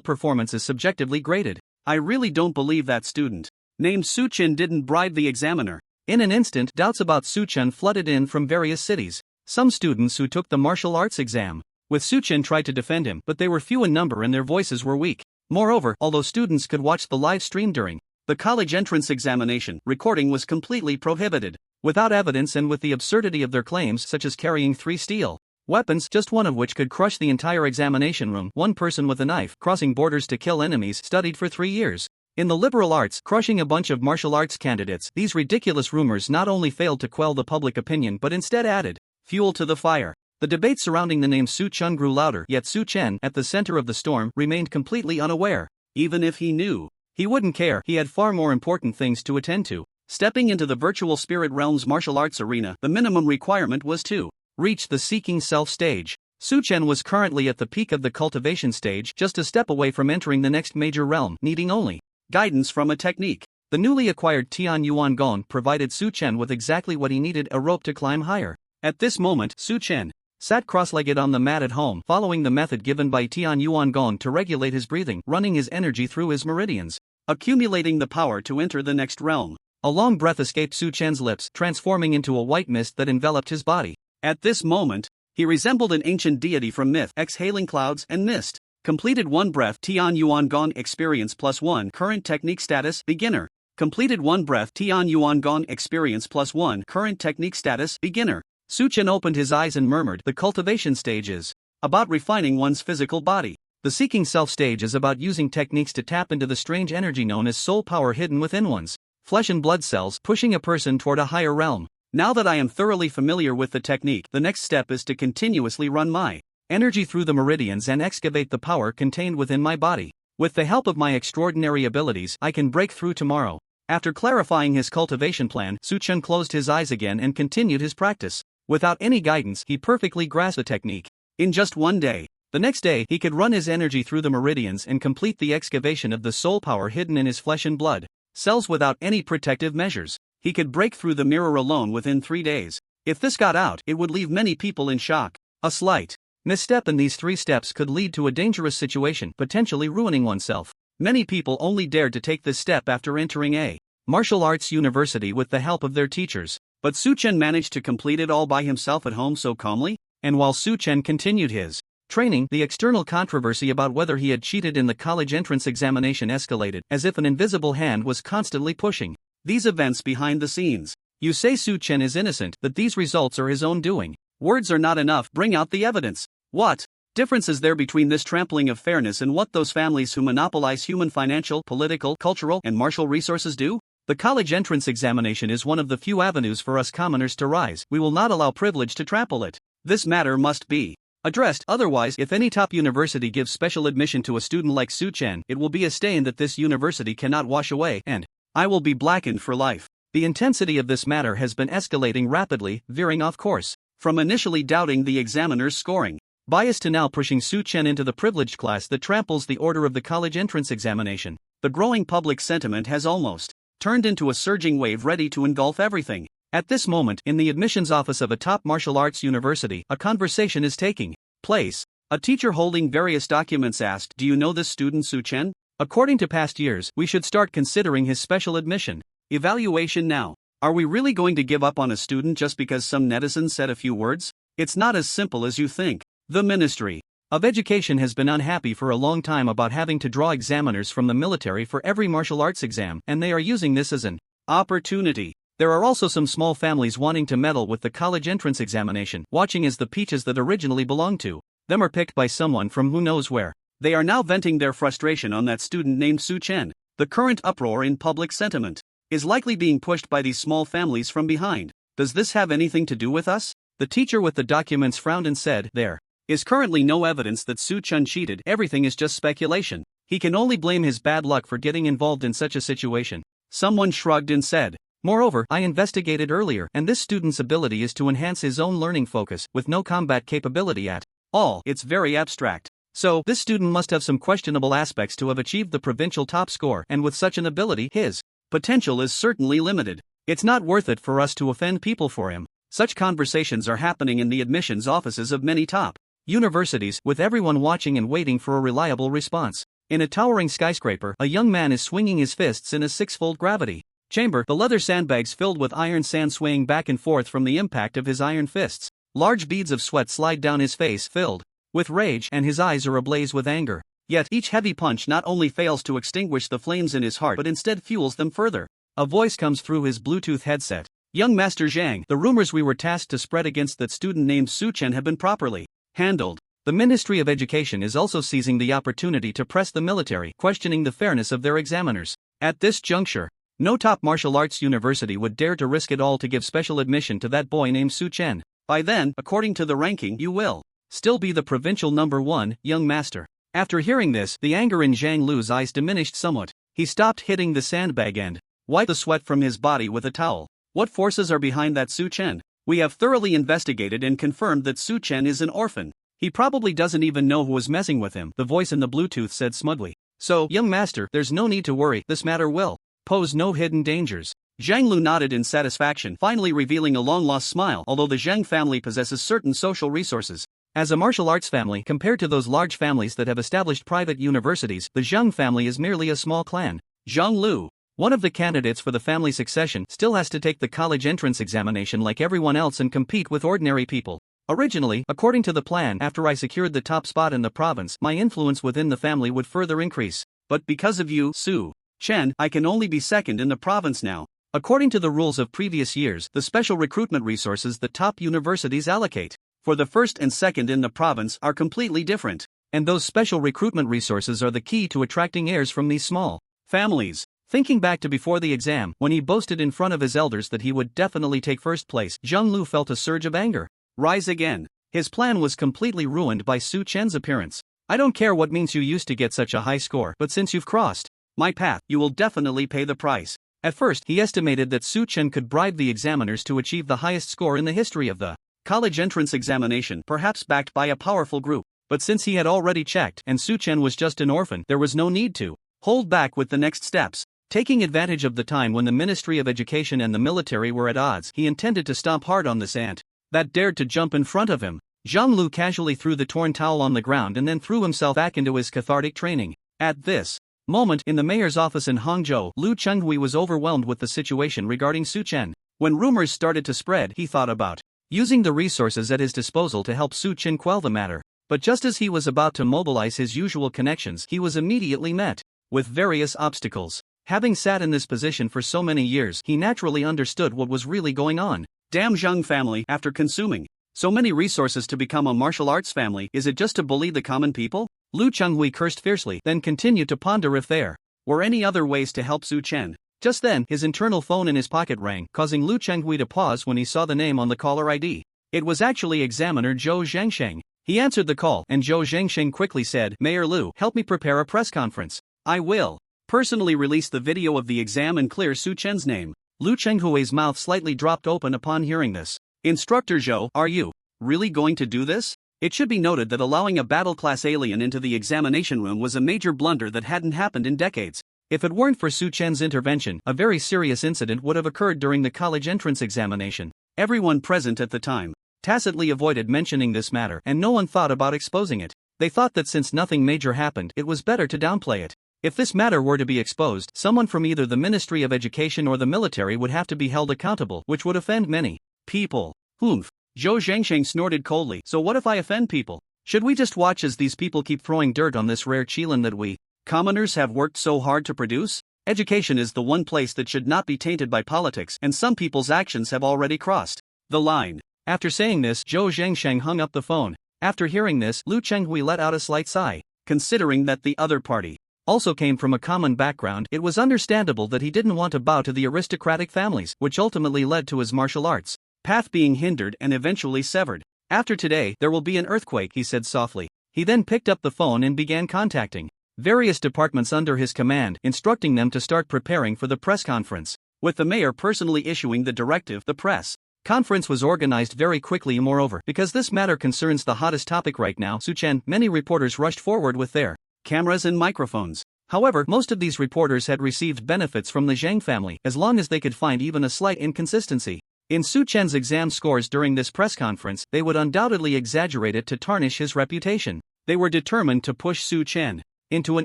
performance is subjectively graded. I really don't believe that student named Su Chen didn't bribe the examiner. In an instant, doubts about Su Chen flooded in from various cities. Some students who took the martial arts exam with Su Chen tried to defend him, but they were few in number and their voices were weak. Moreover, although students could watch the live stream during the college entrance examination, recording was completely prohibited. Without evidence and with the absurdity of their claims, such as carrying 3 steel weapons, just one of which could crush the entire examination room, one person with a knife, crossing borders to kill enemies, studied for 3 years in the liberal arts, crushing a bunch of martial arts candidates. These ridiculous rumors not only failed to quell the public opinion but instead added fuel to the fire. The debate surrounding the name Su Chen grew louder, yet Su Chen, at the center of the storm, remained completely unaware. Even if he knew, he wouldn't care. He had far more important things to attend to. Stepping into the virtual spirit realm's martial arts arena, the minimum requirement was to reach the seeking self stage. Su Chen was currently at the peak of the cultivation stage, just a step away from entering the next major realm, needing only guidance from a technique. The newly acquired Tian Yuan Gong provided Su Chen with exactly what he needed: a rope to climb higher. At this moment, Su Chen sat cross-legged on the mat at home, following the method given by Tian Yuan Gong to regulate his breathing, running his energy through his meridians, accumulating the power to enter the next realm. A long breath escaped Su Chen's lips, transforming into a white mist that enveloped his body. At this moment, he resembled an ancient deity from myth, exhaling clouds and mist. Completed 1 breath. Tian Yuan Gong experience +1. Current technique status: beginner. Completed 1 breath Tian Yuan Gong experience +1 current technique status beginner. Su Chen opened his eyes and murmured, the cultivation stage is about refining one's physical body. The seeking self stage is about using techniques to tap into the strange energy known as soul power hidden within one's flesh and blood cells, pushing a person toward a higher realm. Now that I am thoroughly familiar with the technique, the next step is to continuously run my energy through the meridians and excavate the power contained within my body. With the help of my extraordinary abilities, I can break through tomorrow. After clarifying his cultivation plan, Su Chen closed his eyes again and continued his practice. Without any guidance, he perfectly grasped the technique. In just one day. The next day, he could run his energy through the meridians and complete the excavation of the soul power hidden in his flesh and blood cells without any protective measures. He could break through the mirror alone within 3 days. If this got out, it would leave many people in shock. A slight misstep in these 3 steps could lead to a dangerous situation, potentially ruining oneself. Many people only dared to take this step after entering a martial arts university with the help of their teachers. But Su Chen managed to complete it all by himself at home so calmly. And while Su Chen continued his training, the external controversy about whether he had cheated in the college entrance examination escalated, as if an invisible hand was constantly pushing these events behind the scenes. You say Su Chen is innocent, that these results are his own doing. Words are not enough, bring out the evidence. What difference is there between this trampling of fairness and what those families who monopolize human financial, political, cultural, and martial resources do? The college entrance examination is one of the few avenues for us commoners to rise. We will not allow privilege to trample it. This matter must be addressed, otherwise, if any top university gives special admission to a student like Su Chen, it will be a stain that this university cannot wash away, and I will be blackened for life. The intensity of this matter has been escalating rapidly, veering off course from initially doubting the examiner's scoring bias to now pushing Su Chen into the privileged class that tramples the order of the college entrance examination. The growing public sentiment has almost turned into a surging wave ready to engulf everything. At this moment, in the admissions office of a top martial arts university, a conversation is taking place. A teacher holding various documents asked, "Do you know this student Su Chen? According to past years, we should start considering his special admission evaluation now. Are we really going to give up on a student just because some netizen said a few words? It's not as simple as you think." The Ministry of Education has been unhappy for a long time about having to draw examiners from the military for every martial arts exam, and they are using this as an opportunity. There are also some small families wanting to meddle with the college entrance examination, watching as the peaches that originally belonged to them are picked by someone from who knows where. They are now venting their frustration on that student named Su Chen. The current uproar in public sentiment is likely being pushed by these small families from behind. Does this have anything to do with us? The teacher with the documents frowned and said, "There is currently no evidence that Su Chen cheated. Everything is just speculation. He can only blame his bad luck for getting involved in such a situation." Someone shrugged and said, "Moreover, I investigated earlier, and this student's ability is to enhance his own learning focus, with no combat capability at all. It's very abstract. So, this student must have some questionable aspects to have achieved the provincial top score, and with such an ability, his potential is certainly limited. It's not worth it for us to offend people for him." Such conversations are happening in the admissions offices of many top universities, with everyone watching and waiting for a reliable response. In a towering skyscraper, a young man is swinging his fists in a 6-fold gravity chamber, the leather sandbags filled with iron sand swaying back and forth from the impact of his iron fists. Large beads of sweat slide down his face, filled with rage, and his eyes are ablaze with anger. Yet, each heavy punch not only fails to extinguish the flames in his heart but instead fuels them further. A voice comes through his Bluetooth headset. "Young Master Zhang, the rumors we were tasked to spread against that student named Su Chen have been properly handled." The Ministry of Education is also seizing the opportunity to press the military, questioning the fairness of their examiners. At this juncture, no top martial arts university would dare to risk it all to give special admission to that boy named Su Chen. By then, according to the ranking, you will still be the provincial #1, young master. After hearing this, the anger in Zhang Lu's eyes diminished somewhat. He stopped hitting the sandbag and wiped the sweat from his body with a towel. What forces are behind that Su Chen? We have thoroughly investigated and confirmed that Su Chen is an orphan. He probably doesn't even know who is messing with him, the voice in the Bluetooth said smugly. So, young master, there's no need to worry, this matter will pose no hidden dangers. Zhang Lu nodded in satisfaction, finally revealing a long-lost smile. Although the Zhang family possesses certain social resources, as a martial arts family compared to those large families that have established private universities, the Zhang family is merely a small clan. Zhang Lu, one of the candidates for the family succession, still has to take the college entrance examination like everyone else and compete with ordinary people. Originally, according to the plan, after I secured the top spot in the province, my influence within the family would further increase. But because of you, Su Chen, I can only be second in the province now. According to the rules of previous years, the special recruitment resources the top universities allocate for the first and second in the province are completely different. And those special recruitment resources are the key to attracting heirs from these small families. Thinking back to before the exam, when he boasted in front of his elders that he would definitely take first place, Zhang Lu felt a surge of anger rise again. His plan was completely ruined by Su Chen's appearance. I don't care what means you used to get such a high score, but since you've crossed my path, you will definitely pay the price. At first, he estimated that Su Chen could bribe the examiners to achieve the highest score in the history of the college entrance examination, perhaps backed by a powerful group. But since he had already checked and Su Chen was just an orphan, there was no need to hold back with the next steps. Taking advantage of the time when the Ministry of Education and the military were at odds, he intended to stomp hard on this ant that dared to jump in front of him. Zhang Lu casually threw the torn towel on the ground and then threw himself back into his cathartic training. At this moment, in the mayor's office in Hangzhou, Lu Chenghui was overwhelmed with the situation regarding Su Chen. When rumors started to spread, he thought about using the resources at his disposal to help Su Chen quell the matter. But just as he was about to mobilize his usual connections, he was immediately met with various obstacles. Having sat in this position for so many years, he naturally understood what was really going on. Damn Zhang family, after consuming so many resources to become a martial arts family, is it just to bully the common people? Lu Chenghui cursed fiercely, then continued to ponder if there were any other ways to help Su Chen. Just then, his internal phone in his pocket rang, causing Lu Chenghui to pause when he saw the name on the caller ID. It was actually examiner Zhou Zhangsheng. He answered the call, and Zhou Zhangsheng quickly said, "Mayor Lu, help me prepare a press conference. I will personally release the video of the exam and clear Su Chen's name." Lu Chenghui's mouth slightly dropped open upon hearing this. "Instructor Zhou, are you really going to do this?" It should be noted that allowing a battle-class alien into the examination room was a major blunder that hadn't happened in decades. If it weren't for Su Chen's intervention, a very serious incident would have occurred during the college entrance examination. Everyone present at the time tacitly avoided mentioning this matter, and no one thought about exposing it. They thought that since nothing major happened, it was better to downplay it. If this matter were to be exposed, someone from either the Ministry of Education or the military would have to be held accountable, which would offend many people. Humph. Zhou Zhangsheng snorted coldly. So what if I offend people? Should we just watch as these people keep throwing dirt on this rare qilin that we commoners have worked so hard to produce? Education is the one place that should not be tainted by politics, and some people's actions have already crossed the line. After saying this, Zhou Zhangsheng hung up the phone. After hearing this, Lu Chenghui let out a slight sigh. Considering that the other party also came from a common background, it was understandable that he didn't want to bow to the aristocratic families, which ultimately led to his martial arts path being hindered and eventually severed. "After today, there will be an earthquake," he said softly. He then picked up the phone and began contacting various departments under his command, instructing them to start preparing for the press conference. With the mayor personally issuing the directive, the press conference was organized very quickly. Moreover, because this matter concerns the hottest topic right now, Su Chen, many reporters rushed forward with their cameras and microphones. However, most of these reporters had received benefits from the Zhang family, as long as they could find even a slight inconsistency in Su Chen's exam scores during this press conference, they would undoubtedly exaggerate it to tarnish his reputation. They were determined to push Su Chen into an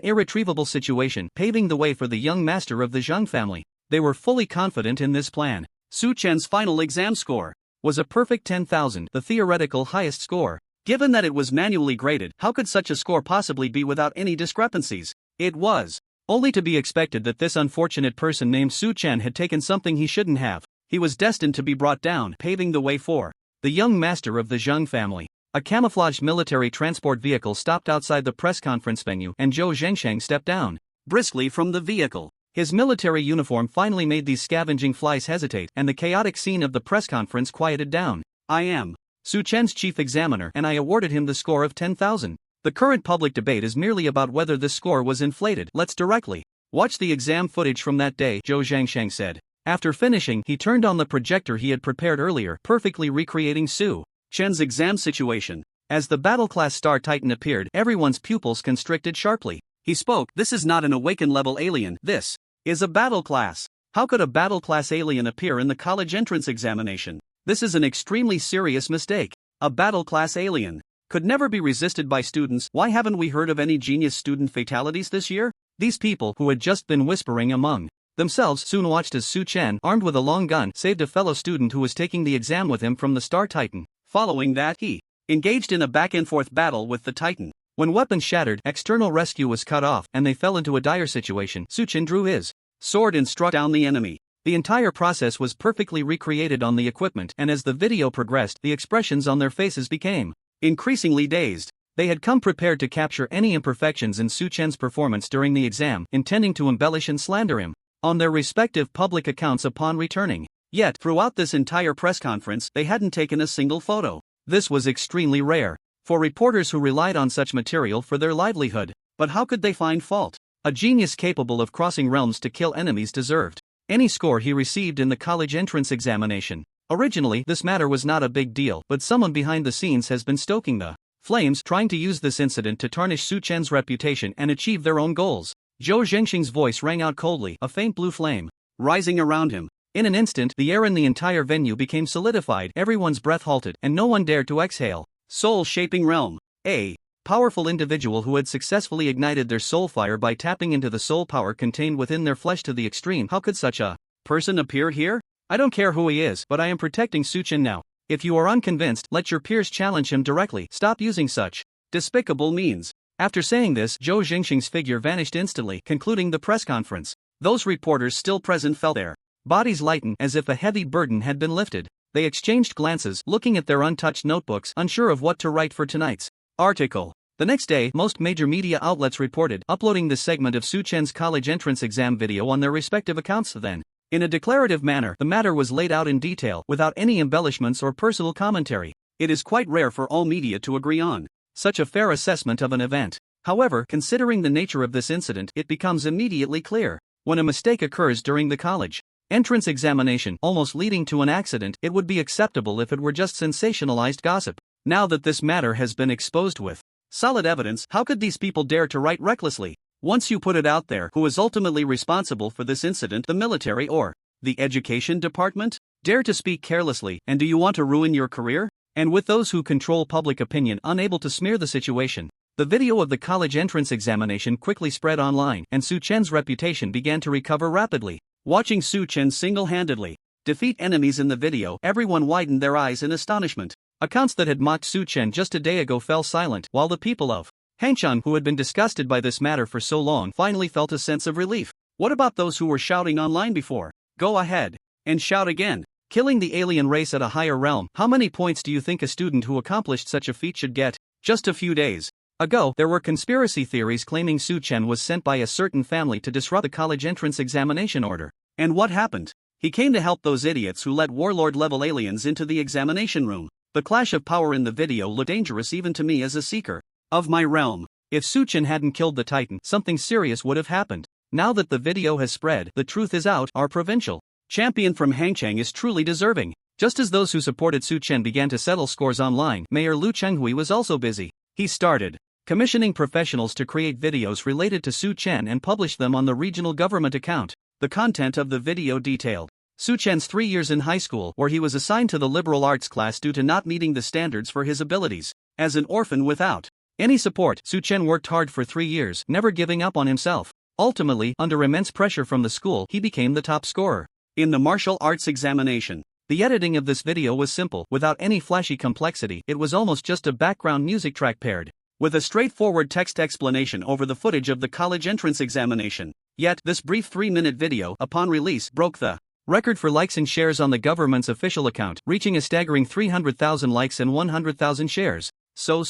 irretrievable situation, paving the way for the young master of the Zhang family. They were fully confident in this plan. Su Chen's final exam score was a perfect 10,000, the theoretical highest score. Given that it was manually graded, how could such a score possibly be without any discrepancies? It was only to be expected that this unfortunate person named Su Chen had taken something he shouldn't have. He was destined to be brought down, paving the way for the young master of the Zhang family. A camouflaged military transport vehicle stopped outside the press conference venue, and Zhou Zhangsheng stepped down briskly from the vehicle. His military uniform finally made these scavenging flies hesitate, and the chaotic scene of the press conference quieted down. "I am Su Chen's chief examiner, and I awarded him the score of 10,000. The current public debate is merely about whether this score was inflated. Let's directly watch the exam footage from that day," Zhou Zhangsheng said. After finishing, he turned on the projector he had prepared earlier, perfectly recreating Su Chen's exam situation. As the battle-class Star Titan appeared, everyone's pupils constricted sharply. He spoke, "This is not an awakened-level alien, this is a battle class. How could a battle-class alien appear in the college entrance examination? This is an extremely serious mistake. A battle-class alien could never be resisted by students. Why haven't we heard of any genius student fatalities this year?" These people, who had just been whispering among themselves, soon watched as Su Chen, armed with a long gun, saved a fellow student who was taking the exam with him from the Star Titan. Following that, he engaged in a back-and-forth battle with the Titan. When weapons shattered, external rescue was cut off, and they fell into a dire situation. Chen drew his sword and struck down the enemy. The entire process was perfectly recreated on the equipment, and as the video progressed, the expressions on their faces became increasingly dazed. They had come prepared to capture any imperfections in Chen's performance during the exam, intending to embellish and slander him on their respective public accounts upon returning. Yet, throughout this entire press conference, they hadn't taken a single photo. This was extremely rare for reporters who relied on such material for their livelihood. But how could they find fault? A genius capable of crossing realms to kill enemies deserved any score he received in the college entrance examination. Originally, this matter was not a big deal, but someone behind the scenes has been stoking the flames, trying to use this incident to tarnish Chen's reputation and achieve their own goals. Zhou Zhengxing's voice rang out coldly, a faint blue flame rising around him. In an instant, the air in the entire venue became solidified, everyone's breath halted, and no one dared to exhale. Soul-shaping realm. A powerful individual who had successfully ignited their soul fire by tapping into the soul power contained within their flesh to the extreme. How could such a person appear here? I don't care who he is, but I am protecting Chen now. If you are unconvinced, let your peers challenge him directly. Stop using such despicable means. After saying this, Zhou Zhengxing's figure vanished instantly, concluding the press conference. Those reporters still present felt their bodies lighten as if a heavy burden had been lifted. They exchanged glances, looking at their untouched notebooks, unsure of what to write for tonight's article. The next day, most major media outlets reported, uploading this segment of Chen's college entrance exam video on their respective accounts. Then, in a declarative manner, the matter was laid out in detail, without any embellishments or personal commentary. It is quite rare for all media to agree on such a fair assessment of an event. However, considering the nature of this incident, it becomes immediately clear. When a mistake occurs during the college entrance examination, almost leading to an accident, it would be acceptable if it were just sensationalized gossip. Now that this matter has been exposed with solid evidence, how could these people dare to write recklessly? Once you put it out there, who is ultimately responsible for this incident, the military or the education department? Dare to speak carelessly, and do you want to ruin your career? And with those who control public opinion unable to smear the situation, the video of the college entrance examination quickly spread online, and Chen's reputation began to recover rapidly. Watching Chen single-handedly defeat enemies in the video, everyone widened their eyes in astonishment. Accounts that had mocked Chen just a day ago fell silent, while the people of Hangshan, who had been disgusted by this matter for so long, finally felt a sense of relief. What about those who were shouting online before? Go ahead and shout again. Killing the alien race at a higher realm. How many points do you think a student who accomplished such a feat should get? Just a few days ago, there were conspiracy theories claiming Chen was sent by a certain family to disrupt the college entrance examination order. And what happened? He came to help those idiots who let warlord-level aliens into the examination room. The clash of power in the video looked dangerous even to me as a seeker of my realm. If Chen hadn't killed the Titan, something serious would have happened. Now that the video has spread, the truth is out, our provincial champion from Hangchang is truly deserving. Just as those who supported Chen began to settle scores online, Mayor Lu Chenghui was also busy. He started commissioning professionals to create videos related to Chen and publish them on the regional government account. The content of the video detailed Chen's 3 years in high school, where he was assigned to the liberal arts class due to not meeting the standards for his abilities. As an orphan without any support, Chen worked hard for 3 years, never giving up on himself. Ultimately, under immense pressure from the school, he became the top scorer in the martial arts examination. The editing of this video was simple, without any flashy complexity. It was almost just a background music track paired with a straightforward text explanation over the footage of the college entrance examination. Yet, this brief 3-minute video, upon release, broke the record for likes and shares on the government's official account, reaching a staggering 300,000 likes and 100,000 shares. So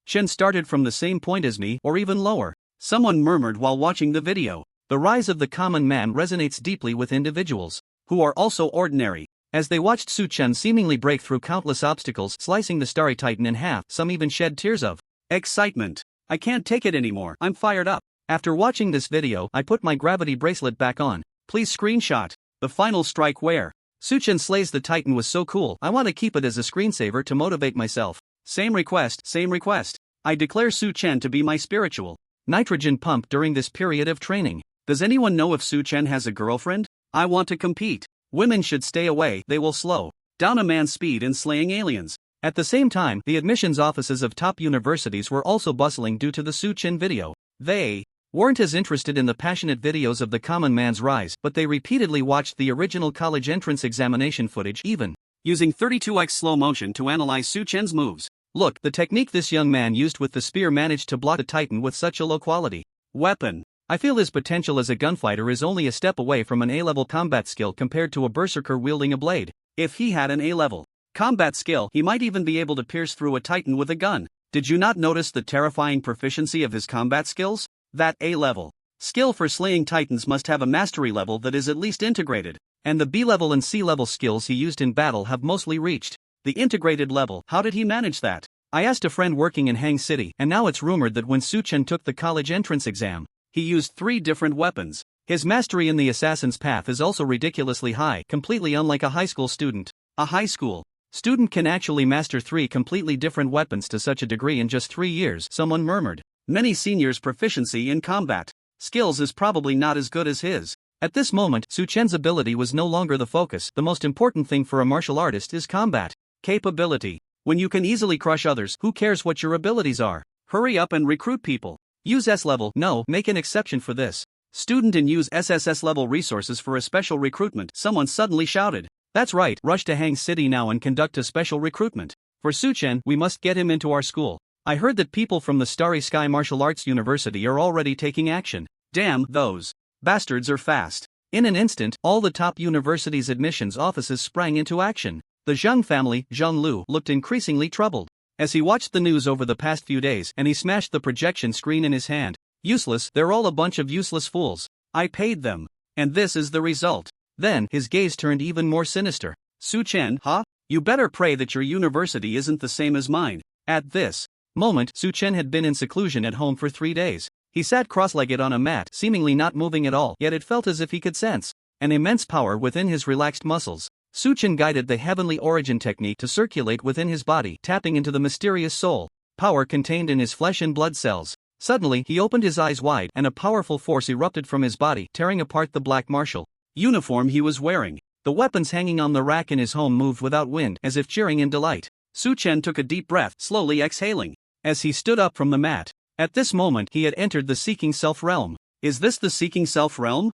Chen started from the same point as me, or even lower. Someone murmured while watching the video. The rise of the common man resonates deeply with individuals who are also ordinary. As they watched Chen seemingly break through countless obstacles, slicing the starry Titan in half, some even shed tears of excitement. I can't take it anymore, I'm fired up. After watching this video, I put my gravity bracelet back on. Please screenshot the final strike where Chen slays the Titan was so cool, I want to keep it as a screensaver to motivate myself. Same request, same request. I declare Chen to be my spiritual nitrogen pump during this period of training. Does anyone know if Chen has a girlfriend? I want to compete. Women should stay away, they will slow down a man's speed in slaying aliens. At the same time, the admissions offices of top universities were also bustling due to the Chen video. They weren't as interested in the passionate videos of the common man's rise, but they repeatedly watched the original college entrance examination footage, even using 32x slow motion to analyze Chen's moves. Look, the technique this young man used with the spear managed to block the Titan with such a low quality weapon. I feel his potential as a gunfighter is only a step away from an A-level combat skill compared to a berserker wielding a blade. If he had an A-level combat skill, he might even be able to pierce through a Titan with a gun. Did you not notice the terrifying proficiency of his combat skills? That A-level skill for slaying Titans must have a mastery level that is at least integrated, and the B-level and C-level skills he used in battle have mostly reached the integrated level. How did he manage that? I asked a friend working in Hang City, and now it's rumored that when Chen took the college entrance exam, he used 3 different weapons. His mastery in the assassin's path is also ridiculously high, completely unlike a high school student. A high school student can actually master 3 completely different weapons to such a degree in just 3 years, someone murmured. Many seniors' proficiency in combat skills is probably not as good as his. At this moment, Chen's ability was no longer the focus. The most important thing for a martial artist is combat capability. When you can easily crush others, who cares what your abilities are? Hurry up and recruit people. Use S-level, no, make an exception for this student and use SSS-level resources for a special recruitment, someone suddenly shouted. That's right, rush to Hang City now and conduct a special recruitment. For Chen, we must get him into our school. I heard that people from the Starry Sky Martial Arts University are already taking action. Damn, those bastards are fast. In an instant, all the top universities' admissions offices sprang into action. The Zhang family, Zhang Lu, looked increasingly troubled as he watched the news over the past few days, and he smashed the projection screen in his hand. Useless, they're all a bunch of useless fools. I paid them. And this is the result. Then, his gaze turned even more sinister. Chen, huh? You better pray that your university isn't the same as mine. At this moment, Chen had been in seclusion at home for 3 days. He sat cross-legged on a mat, seemingly not moving at all, yet it felt as if he could sense an immense power within his relaxed muscles. Chen guided the heavenly origin technique to circulate within his body, tapping into the mysterious soul power contained in his flesh and blood cells. Suddenly, he opened his eyes wide, and a powerful force erupted from his body, tearing apart the black martial uniform he was wearing. The weapons hanging on the rack in his home moved without wind, as if cheering in delight. Chen took a deep breath, slowly exhaling as he stood up from the mat. At this moment, he had entered the Seeking Self realm. Is this the Seeking Self realm?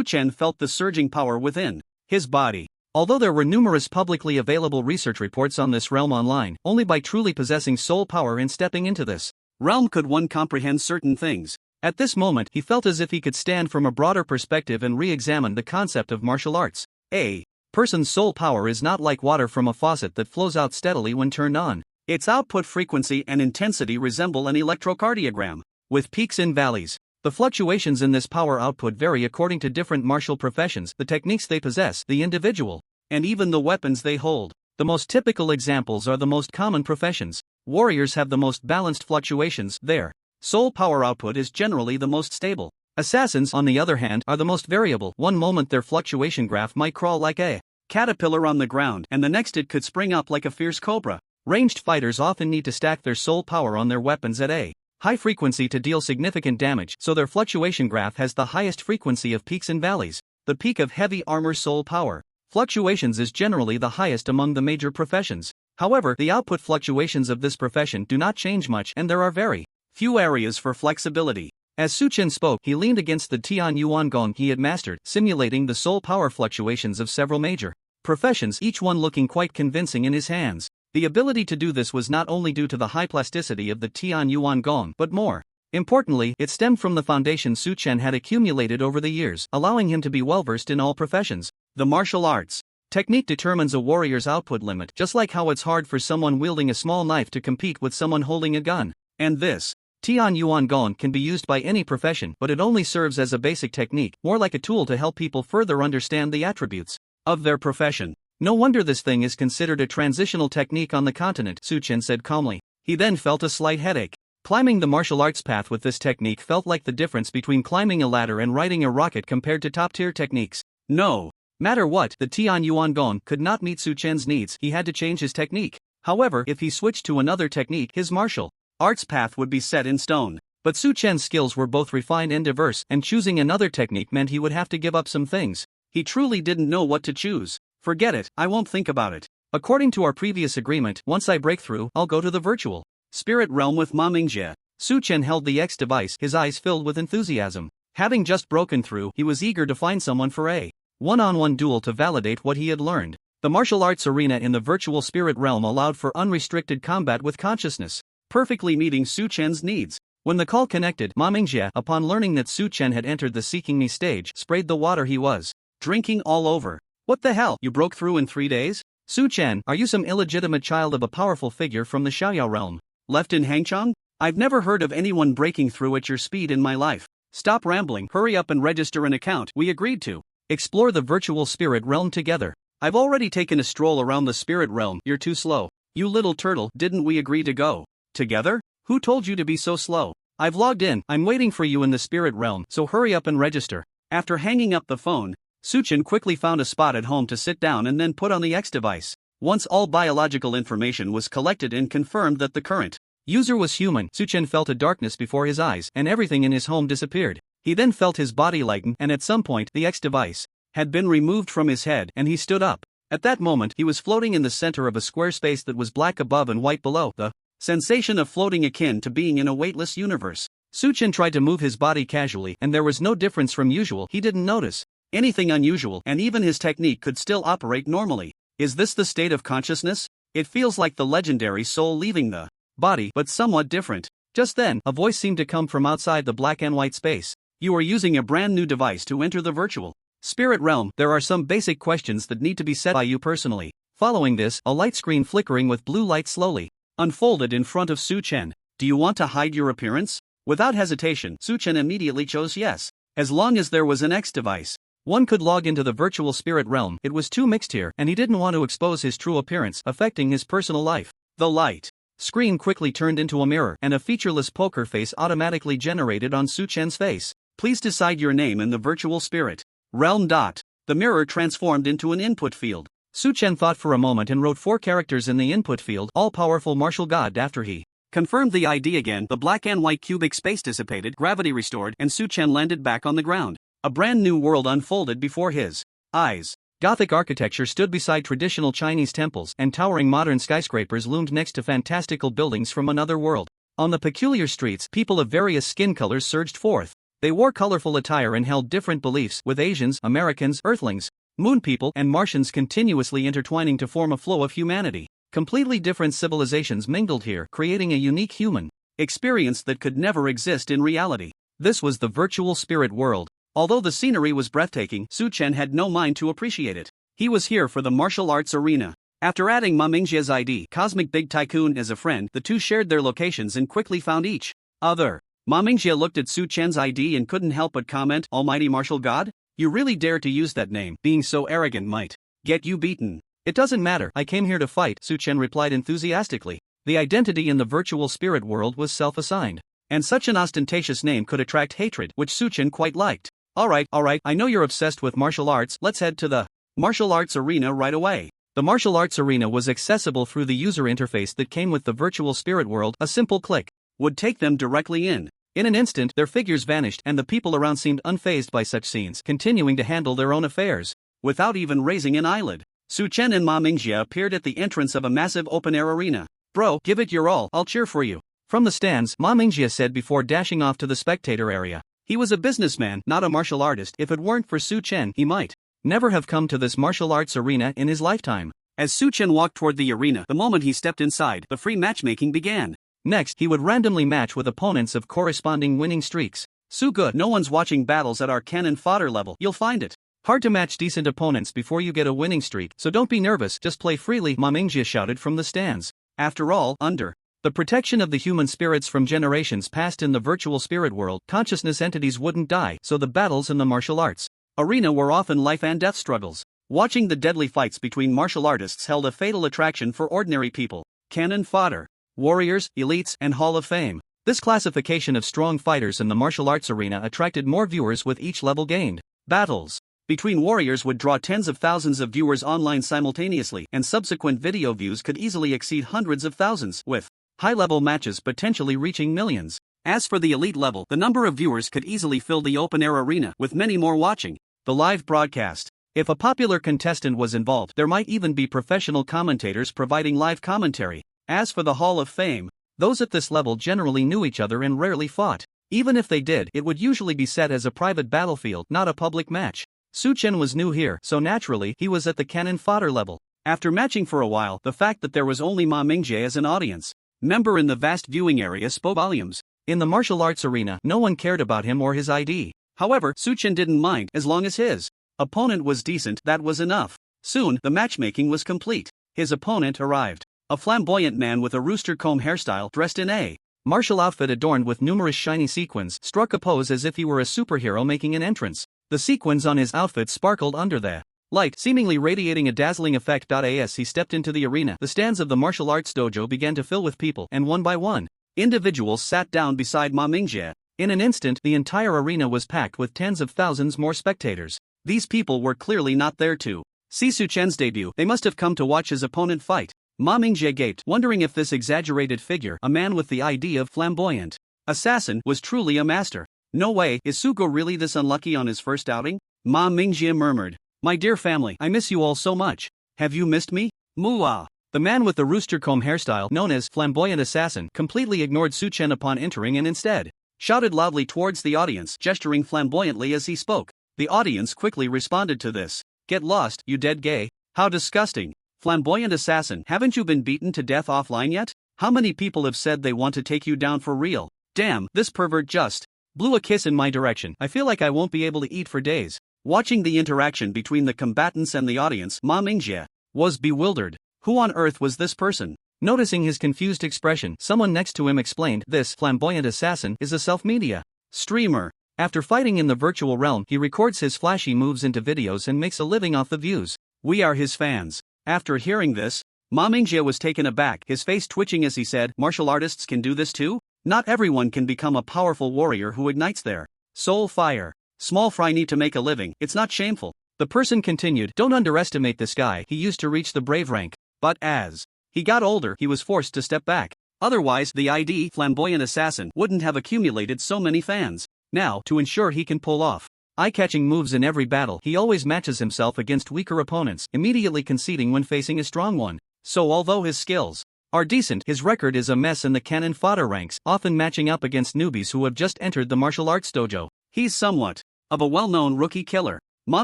Chen felt the surging power within his body. Although there were numerous publicly available research reports on this realm online, only by truly possessing soul power and stepping into this realm could one comprehend certain things. At this moment, he felt as if he could stand from a broader perspective and re-examine the concept of martial arts. A person's soul power is not like water from a faucet that flows out steadily when turned on. Its output frequency and intensity resemble an electrocardiogram, with peaks and valleys. The fluctuations in this power output vary according to different martial professions, the techniques they possess, the individual, and even the weapons they hold. The most typical examples are the most common professions. Warriors have the most balanced fluctuations. Their soul power output is generally the most stable. Assassins, on the other hand, are the most variable. One moment their fluctuation graph might crawl like a caterpillar on the ground, and the next it could spring up like a fierce cobra. Ranged fighters often need to stack their soul power on their weapons at a high frequency to deal significant damage, so their fluctuation graph has the highest frequency of peaks and valleys. The peak of heavy armor soul power fluctuations is generally the highest among the major professions. However, the output fluctuations of this profession do not change much, and there are very few areas for flexibility. As Chen spoke, he leaned against the Tian Yuan Gong he had mastered, simulating the soul power fluctuations of several major professions, each one looking quite convincing in his hands. The ability to do this was not only due to the high plasticity of the Tian Yuan Gong, but more importantly, it stemmed from the foundation Chen had accumulated over the years, allowing him to be well-versed in all professions. The martial arts technique determines a warrior's output limit, just like how it's hard for someone wielding a small knife to compete with someone holding a gun. And this Tian Yuan Gong can be used by any profession, but it only serves as a basic technique, more like a tool to help people further understand the attributes of their profession. No wonder this thing is considered a transitional technique on the continent, Chen said calmly. He then felt a slight headache. Climbing the martial arts path with this technique felt like the difference between climbing a ladder and riding a rocket compared to top-tier techniques. No matter what, the Tian Yuan Gong could not meet Chen's needs. He had to change his technique. However, if he switched to another technique, his martial arts path would be set in stone. But Chen's skills were both refined and diverse, and choosing another technique meant he would have to give up some things. He truly didn't know what to choose. Forget it, I won't think about it. According to our previous agreement, once I break through, I'll go to the virtual spirit realm with Ma Mingjie. Chen held the X device, his eyes filled with enthusiasm. Having just broken through, he was eager to find someone for a one-on-one duel to validate what he had learned. The martial arts arena in the virtual spirit realm allowed for unrestricted combat with consciousness, perfectly meeting Su Chen's needs. When the call connected, Ma Mingjie, upon learning that Su Chen had entered the Seeking Me stage, sprayed the water he was drinking all over. What the hell, you broke through in 3 days? Su Chen, are you some illegitimate child of a powerful figure from the Xiaoyao realm? Left in Hangchong? I've never heard of anyone breaking through at your speed in my life. Stop rambling, hurry up and register an account. We agreed to explore the virtual spirit realm together. I've already taken a stroll around the spirit realm. You're too slow. You little turtle, didn't we agree to go together? Who told you to be so slow? I've logged in, I'm waiting for you in the spirit realm, so hurry up and register. After hanging up the phone, Su Chen quickly found a spot at home to sit down and then put on the X device. Once all biological information was collected and confirmed that the current user was human, Su Chen felt a darkness before his eyes and everything in his home disappeared. He then felt his body lighten, and at some point the X device had been removed from his head and he stood up. At that moment he was floating in the center of a square space that was black above and white below. The sensation of floating akin to being in a weightless universe. Su Chen tried to move his body casually and there was no difference from usual. He didn't notice anything unusual and even his technique could still operate normally. Is this the state of consciousness? It feels like the legendary soul leaving the body, but somewhat different. Just then, a voice seemed to come from outside the black and white space. You are using a brand new device to enter the virtual spirit realm. There are some basic questions that need to be set by you personally. Following this, a light screen flickering with blue light slowly unfolded in front of Su Chen. Do you want to hide your appearance? Without hesitation, Su Chen immediately chose yes. As long as there was an X device, one could log into the virtual spirit realm. It was too mixed here, and he didn't want to expose his true appearance, affecting his personal life. The light screen quickly turned into a mirror, and a featureless poker face automatically generated on Su Chen's face. Please decide your name in the virtual spirit realm. The mirror transformed into an input field. Su Chen thought for a moment and wrote 4 characters in the input field, all-powerful martial god. After he confirmed the ID again, the black and white cubic space dissipated, gravity restored, and Su Chen landed back on the ground. A brand new world unfolded before his eyes. Gothic architecture stood beside traditional Chinese temples, and towering modern skyscrapers loomed next to fantastical buildings from another world. On the peculiar streets, people of various skin colors surged forth. They wore colorful attire and held different beliefs, with Asians, Americans, Earthlings, Moon people, and Martians continuously intertwining to form a flow of humanity. Completely different civilizations mingled here, creating a unique human experience that could never exist in reality. This was the virtual spirit world. Although the scenery was breathtaking, Su Chen had no mind to appreciate it. He was here for the martial arts arena. After adding Ma Mingjie's ID, Cosmic Big Tycoon, as a friend, the two shared their locations and quickly found each other. Ma Mingjie looked at Su Chen's ID and couldn't help but comment, "Almighty Martial God? You really dare to use that name? Being so arrogant might get you beaten." "It doesn't matter, I came here to fight," Su Chen replied enthusiastically. The identity in the virtual spirit world was self-assigned, and such an ostentatious name could attract hatred, which Su Chen quite liked. Alright, I know you're obsessed with martial arts, let's head to the martial arts arena right away." The martial arts arena was accessible through the user interface that came with the virtual spirit world. A simple click would take them directly in. In an instant, their figures vanished, and the people around seemed unfazed by such scenes, continuing to handle their own affairs without even raising an eyelid. Su Chen and Ma Mingjie appeared at the entrance of a massive open-air arena. "Bro, give it your all, I'll cheer for you." From the stands, Ma Mingjie said before dashing off to the spectator area. He was a businessman, not a martial artist. If it weren't for Su Chen, he might never have come to this martial arts arena in his lifetime. As Su Chen walked toward the arena, the moment he stepped inside, the free matchmaking began. Next, he would randomly match with opponents of corresponding winning streaks. "So good, no one's watching battles at our cannon fodder level. You'll find it hard to match decent opponents before you get a winning streak, so don't be nervous, just play freely," Ma Mingjie shouted from the stands. After all, under the protection of the human spirits from generations past in the virtual spirit world, consciousness entities wouldn't die, so the battles in the martial arts arena were often life and death struggles. Watching the deadly fights between martial artists held a fatal attraction for ordinary people. Cannon fodder, warriors, elites, and Hall of Fame. This classification of strong fighters in the martial arts arena attracted more viewers with each level gained. Battles between warriors would draw tens of thousands of viewers online simultaneously, and subsequent video views could easily exceed hundreds of thousands, with high-level matches potentially reaching millions. As for the elite level, the number of viewers could easily fill the open-air arena, with many more watching the live broadcast. If a popular contestant was involved, there might even be professional commentators providing live commentary. As for the Hall of Fame, those at this level generally knew each other and rarely fought. Even if they did, it would usually be set as a private battlefield, not a public match. Su Chen was new here, so naturally, he was at the cannon fodder level. After matching for a while, the fact that there was only Ma Mingjae as an audience member in the vast viewing area spoke volumes. In the martial arts arena, no one cared about him or his ID. However, Su Chen didn't mind as long as his opponent was decent, that was enough. Soon, the matchmaking was complete. His opponent arrived. A flamboyant man with a rooster comb hairstyle dressed in a martial outfit adorned with numerous shiny sequins struck a pose as if he were a superhero making an entrance. The sequins on his outfit sparkled under the light, seemingly radiating a dazzling effect. As he stepped into the arena, the stands of the martial arts dojo began to fill with people, and one by one, individuals sat down beside Ma Mingjae. In an instant, the entire arena was packed with tens of thousands more spectators. These people were clearly not there to see Su Chen's debut. They must have come to watch his opponent fight. Ma Mingjae gaped, wondering if this exaggerated figure, a man with the ID of flamboyant assassin, was truly a master. No way, is Sugo really this unlucky on his first outing? Ma Mingjae murmured. My dear family, I miss you all so much. Have you missed me? Muah. The man with the rooster comb hairstyle, known as flamboyant assassin, completely ignored Su Chen upon entering and instead shouted loudly towards the audience, gesturing flamboyantly as he spoke. The audience quickly responded to this. Get lost, you dead gay. How disgusting. Flamboyant assassin, haven't you been beaten to death offline yet? How many people have said they want to take you down for real? Damn, this pervert just blew a kiss in my direction. I feel like I won't be able to eat for days. Watching the interaction between the combatants and the audience, Ma Mingjae was bewildered. Who on earth was this person? Noticing his confused expression, someone next to him explained, this flamboyant assassin is a self-media streamer. After fighting in the virtual realm, he records his flashy moves into videos and makes a living off the views. We are his fans. After hearing this, Ma Mingjae was taken aback, his face twitching as he said, martial artists can do this too? Not everyone can become a powerful warrior who ignites their soul fire. Small fry need to make a living, it's not shameful. The person continued, don't underestimate this guy, he used to reach the brave rank. But as he got older, he was forced to step back. Otherwise, the ID flamboyant assassin wouldn't have accumulated so many fans. Now, to ensure he can pull off eye-catching moves in every battle, he always matches himself against weaker opponents, immediately conceding when facing a strong one. So although his skills are decent, his record is a mess in the cannon fodder ranks, often matching up against newbies who have just entered the martial arts dojo. He's somewhat of a well-known rookie killer. Ma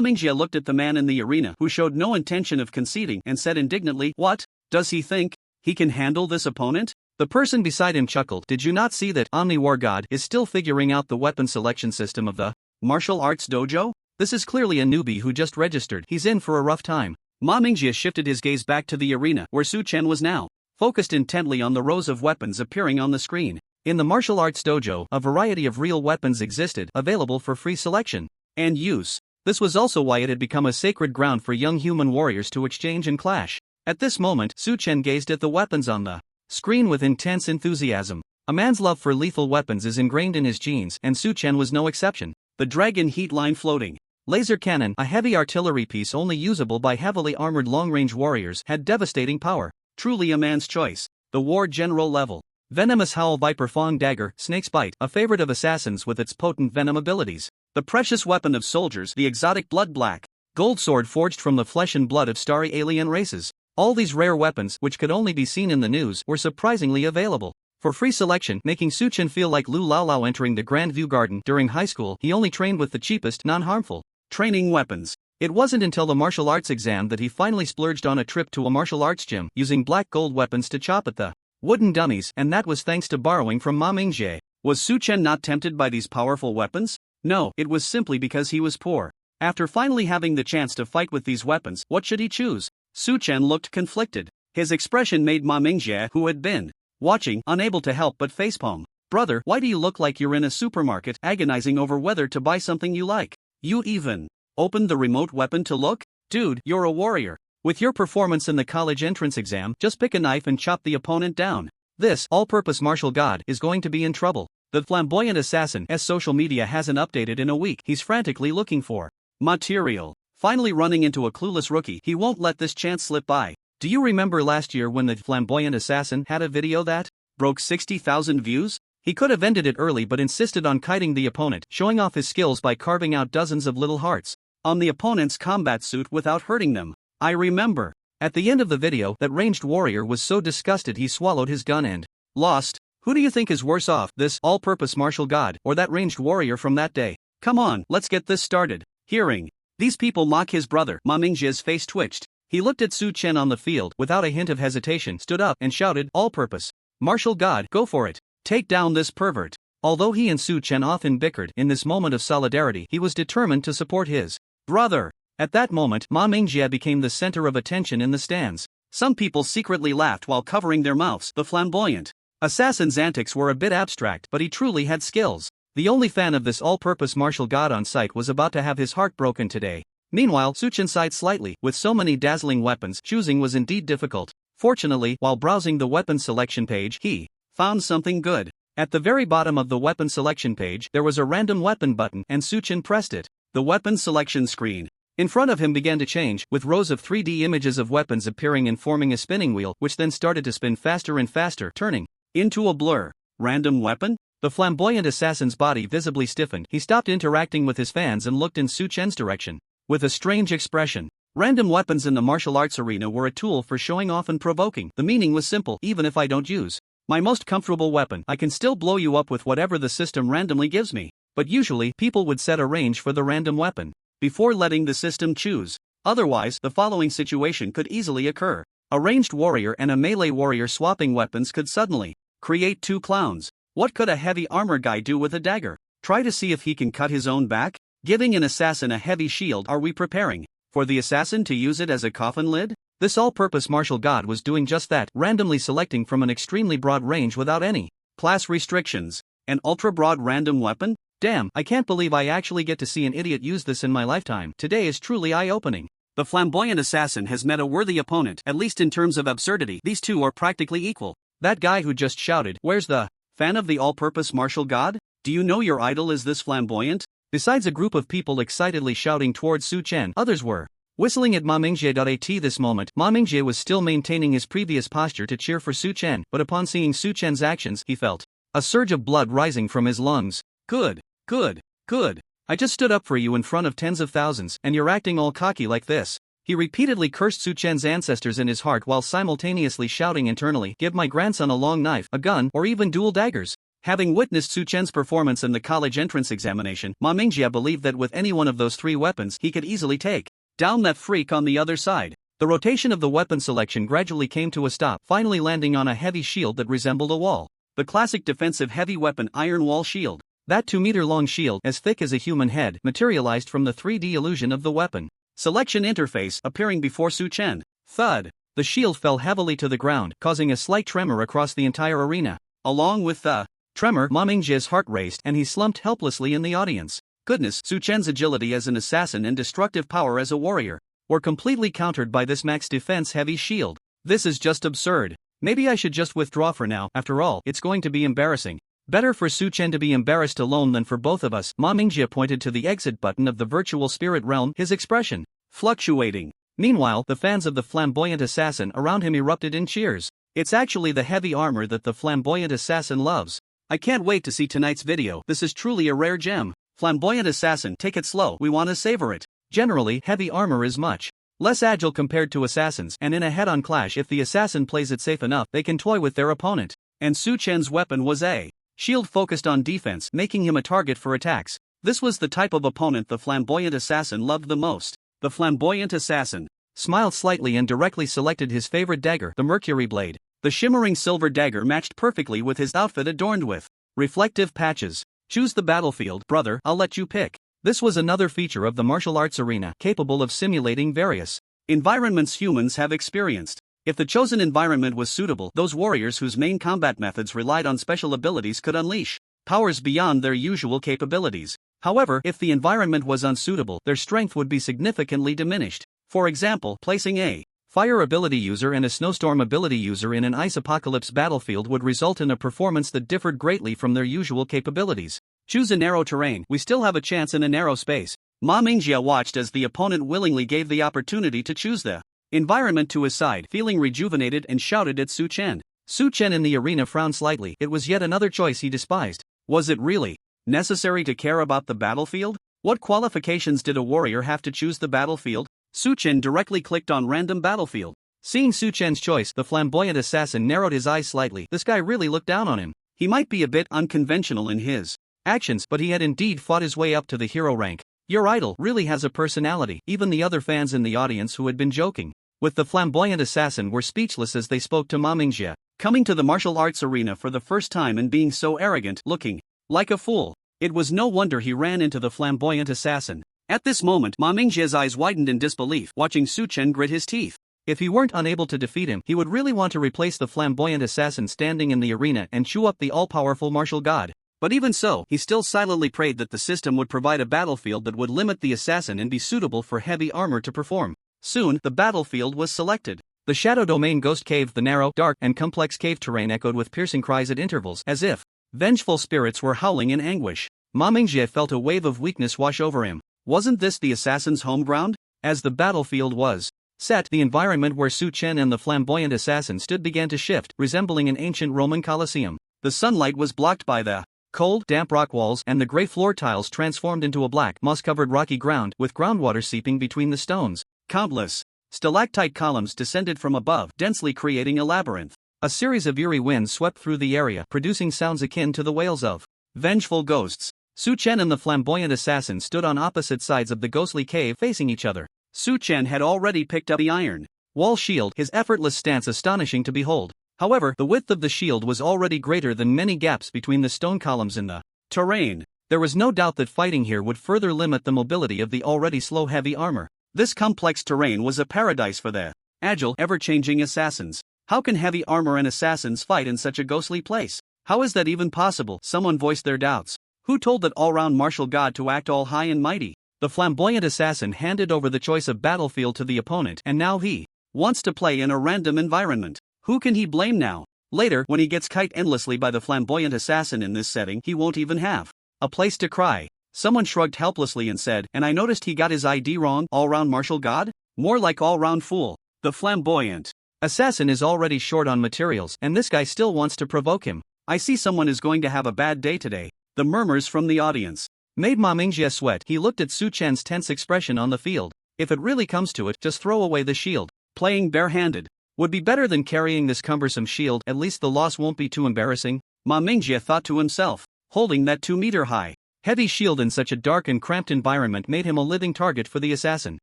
Mingjae looked at the man in the arena who showed no intention of conceding and said indignantly, what? Does he think he can handle this opponent? The person beside him chuckled. Did you not see that Omni War God is still figuring out the weapon selection system of the martial arts dojo? This is clearly a newbie who just registered. He's in for a rough time. Ma Mingjae shifted his gaze back to the arena where Su Chen was now, focused intently on the rows of weapons appearing on the screen. In the martial arts dojo, a variety of real weapons existed, available for free selection and use. This was also why it had become a sacred ground for young human warriors to exchange and clash. At this moment, Su Chen gazed at the weapons on the screen with intense enthusiasm. A man's love for lethal weapons is ingrained in his genes, and Su Chen was no exception. The Dragon Heat Line Floating Laser Cannon, a heavy artillery piece only usable by heavily armored long-range warriors, had devastating power. Truly a man's choice. The War General Level Venomous Howl Viper Fang Dagger, Snake's Bite, a favorite of assassins with its potent venom abilities. The precious weapon of soldiers, the exotic Blood Black Gold Sword forged from the flesh and blood of starry alien races. All these rare weapons, which could only be seen in the news, were surprisingly available for free selection, making Su Chen feel like Lu Lao entering the Grand View Garden. During high school, he only trained with the cheapest, non-harmful training weapons. It wasn't until the martial arts exam that he finally splurged on a trip to a martial arts gym, using black gold weapons to chop at the wooden dummies, and that was thanks to borrowing from Ma Mingjae. Was Su Chen not tempted by these powerful weapons? No, it was simply because he was poor. After finally having the chance to fight with these weapons, what should he choose? Su Chen looked conflicted. His expression made Ma Mingjae, who had been watching, unable to help but facepalm. Brother, why do you look like you're in a supermarket, agonizing over whether to buy something you like? You even opened the remote weapon to look? Dude, you're a warrior. With your performance in the college entrance exam, just pick a knife and chop the opponent down. This all-purpose martial god is going to be in trouble. The flamboyant assassin's social media hasn't updated in a week. He's frantically looking for material. Finally running into a clueless rookie, he won't let this chance slip by. Do you remember last year when the flamboyant assassin had a video that broke 60,000 views? He could have ended it early but insisted on kiting the opponent, showing off his skills by carving out dozens of little hearts on the opponent's combat suit without hurting them. I remember. At the end of the video, that ranged warrior was so disgusted he swallowed his gun and lost. Who do you think is worse off, this all-purpose martial god, or that ranged warrior from that day? Come on, let's get this started. Hearing these people mock his brother, Ma Mingjae's face twitched. He looked at Su Chen on the field without a hint of hesitation, stood up and shouted, "All-purpose martial god, go for it. Take down this pervert." Although he and Su Chen often bickered, in this moment of solidarity he was determined to support his brother. At that moment, Ma Mingjie became the center of attention in the stands. Some people secretly laughed while covering their mouths. The flamboyant assassin's antics were a bit abstract, but he truly had skills. The only fan of this all-purpose martial god on site was about to have his heart broken today. Meanwhile, Su Chen sighed slightly. With so many dazzling weapons, choosing was indeed difficult. Fortunately, while browsing the weapon selection page, he found something good. At the very bottom of the weapon selection page, there was a random weapon button, and Su Chen pressed it. The weapon selection screen in front of him began to change, with rows of 3D images of weapons appearing and forming a spinning wheel, which then started to spin faster and faster, turning into a blur. Random weapon? The flamboyant assassin's body visibly stiffened. He stopped interacting with his fans and looked in Su Chen's direction with a strange expression. Random weapons in the martial arts arena were a tool for showing off and provoking. The meaning was simple: even if I don't use my most comfortable weapon, I can still blow you up with whatever the system randomly gives me. But usually, people would set a range for the random weapon before letting the system choose. Otherwise, the following situation could easily occur. A ranged warrior and a melee warrior swapping weapons could suddenly create two clowns. What could a heavy armor guy do with a dagger? Try to see if he can cut his own back? Giving an assassin a heavy shield, are we preparing for the assassin to use it as a coffin lid? This all-purpose martial god was doing just that, randomly selecting from an extremely broad range without any class restrictions. An ultra-broad random weapon? Damn, I can't believe I actually get to see an idiot use this in my lifetime. Today is truly eye-opening. The flamboyant assassin has met a worthy opponent, at least in terms of absurdity. These two are practically equal. That guy who just shouted, "Where's the fan of the all-purpose martial god? Do you know your idol is this flamboyant?" Besides a group of people excitedly shouting towards Su Chen, others were whistling at Ma Mingjie. At this moment, Ma Mingjie was still maintaining his previous posture to cheer for Su Chen, but upon seeing Su Chen's actions, he felt a surge of blood rising from his lungs. Good. I just stood up for you in front of tens of thousands, and you're acting all cocky like this. He repeatedly cursed Su Chen's ancestors in his heart while simultaneously shouting internally, "Give my grandson a long knife, a gun, or even dual daggers." Having witnessed Su Chen's performance in the college entrance examination, Ma Mingjie believed that with any one of those three weapons he could easily take down that freak on the other side. The rotation of the weapon selection gradually came to a stop, finally landing on a heavy shield that resembled a wall. The classic defensive heavy weapon iron wall shield. That 2-meter-long shield, as thick as a human head, materialized from the 3D illusion of the weapon selection interface appearing before Su Chen. Thud! The shield fell heavily to the ground, causing a slight tremor across the entire arena. Along with the tremor, Ma Mingjie's heart raced and he slumped helplessly in the audience. Goodness, Su Chen's agility as an assassin and destructive power as a warrior were completely countered by this max defense heavy shield. This is just absurd. Maybe I should just withdraw for now. After all, it's going to be embarrassing. Better for Su Chen to be embarrassed alone than for both of us. Ma Mingjie pointed to the exit button of the virtual spirit realm, his expression fluctuating. Meanwhile, the fans of the flamboyant assassin around him erupted in cheers. It's actually the heavy armor that the flamboyant assassin loves. I can't wait to see tonight's video. This is truly a rare gem. Flamboyant assassin, take it slow, we want to savor it. Generally, heavy armor is much less agile compared to assassins, and in a head-on clash, if the assassin plays it safe enough, they can toy with their opponent. And Su Chen's weapon was a shield focused on defense, making him a target for attacks. This was the type of opponent the flamboyant assassin loved the most. The flamboyant assassin smiled slightly and directly selected his favorite dagger, the Mercury blade. The shimmering silver dagger matched perfectly with his outfit adorned with reflective patches. Choose the battlefield, brother, I'll let you pick. This was another feature of the martial arts arena, capable of simulating various environments humans have experienced. If the chosen environment was suitable, those warriors whose main combat methods relied on special abilities could unleash powers beyond their usual capabilities. However, if the environment was unsuitable, their strength would be significantly diminished. For example, placing a fire ability user and a snowstorm ability user in an ice apocalypse battlefield would result in a performance that differed greatly from their usual capabilities. Choose a narrow terrain, we still have a chance in a narrow space. Ma Mingjie watched as the opponent willingly gave the opportunity to choose the environment to his side, feeling rejuvenated, and shouted at Su Chen. Su Chen in the arena frowned slightly. It was yet another choice he despised. Was it really necessary to care about the battlefield? What qualifications did a warrior have to choose the battlefield? Su Chen directly clicked on random battlefield. Seeing Su Chen's choice, the flamboyant assassin narrowed his eyes slightly. This guy really looked down on him. He might be a bit unconventional in his actions, but he had indeed fought his way up to the hero rank. Your idol really has a personality. Even the other fans in the audience who had been joking with the flamboyant assassin were speechless as they spoke to Ma Mingjie, coming to the martial arts arena for the first time and being so arrogant, looking like a fool. It was no wonder he ran into the flamboyant assassin. At this moment, Ma Mingjie's eyes widened in disbelief, watching Su Chen grit his teeth. If he weren't unable to defeat him, he would really want to replace the flamboyant assassin standing in the arena and chew up the all-powerful martial god. But even so, he still silently prayed that the system would provide a battlefield that would limit the assassin and be suitable for heavy armor to perform. Soon, the battlefield was selected. The Shadow Domain Ghost Cave. The narrow, dark, and complex cave terrain echoed with piercing cries at intervals, as if vengeful spirits were howling in anguish. Ma Mingjie felt a wave of weakness wash over him. Wasn't this the assassin's home ground? As the battlefield was set, the environment where Su Chen and the flamboyant assassin stood began to shift, resembling an ancient Roman Colosseum. The sunlight was blocked by the cold, damp rock walls, and the gray floor tiles transformed into a black, moss-covered rocky ground, with groundwater seeping between the stones. Countless stalactite columns descended from above, densely creating a labyrinth. A series of eerie winds swept through the area, producing sounds akin to the wails of vengeful ghosts. Su Chen and the flamboyant assassin stood on opposite sides of the ghostly cave, facing each other. Su Chen had already picked up the iron wall shield, his effortless stance astonishing to behold. However, the width of the shield was already greater than many gaps between the stone columns in the terrain. There was no doubt that fighting here would further limit the mobility of the already slow heavy armor. This complex terrain was a paradise for the agile, ever-changing assassins. How can heavy armor and assassins fight in such a ghostly place? How is that even possible? Someone voiced their doubts. Who told that all-round martial god to act all high and mighty? The flamboyant assassin handed over the choice of battlefield to the opponent, and now he wants to play in a random environment. Who can he blame now? Later, when he gets kited endlessly by the flamboyant assassin in this setting, he won't even have a place to cry. Someone shrugged helplessly and said, and I noticed he got his ID wrong. All-round martial god? More like all-round fool. The flamboyant assassin is already short on materials, and this guy still wants to provoke him. I see someone is going to have a bad day today. The murmurs from the audience made Ma Mingjie sweat. He looked at Su Chen's tense expression on the field. If it really comes to it, just throw away the shield. Playing barehanded would be better than carrying this cumbersome shield. At least the loss won't be too embarrassing, Ma Mingjie thought to himself. Holding that 2-meter-high heavy shield in such a dark and cramped environment made him a living target for the assassin.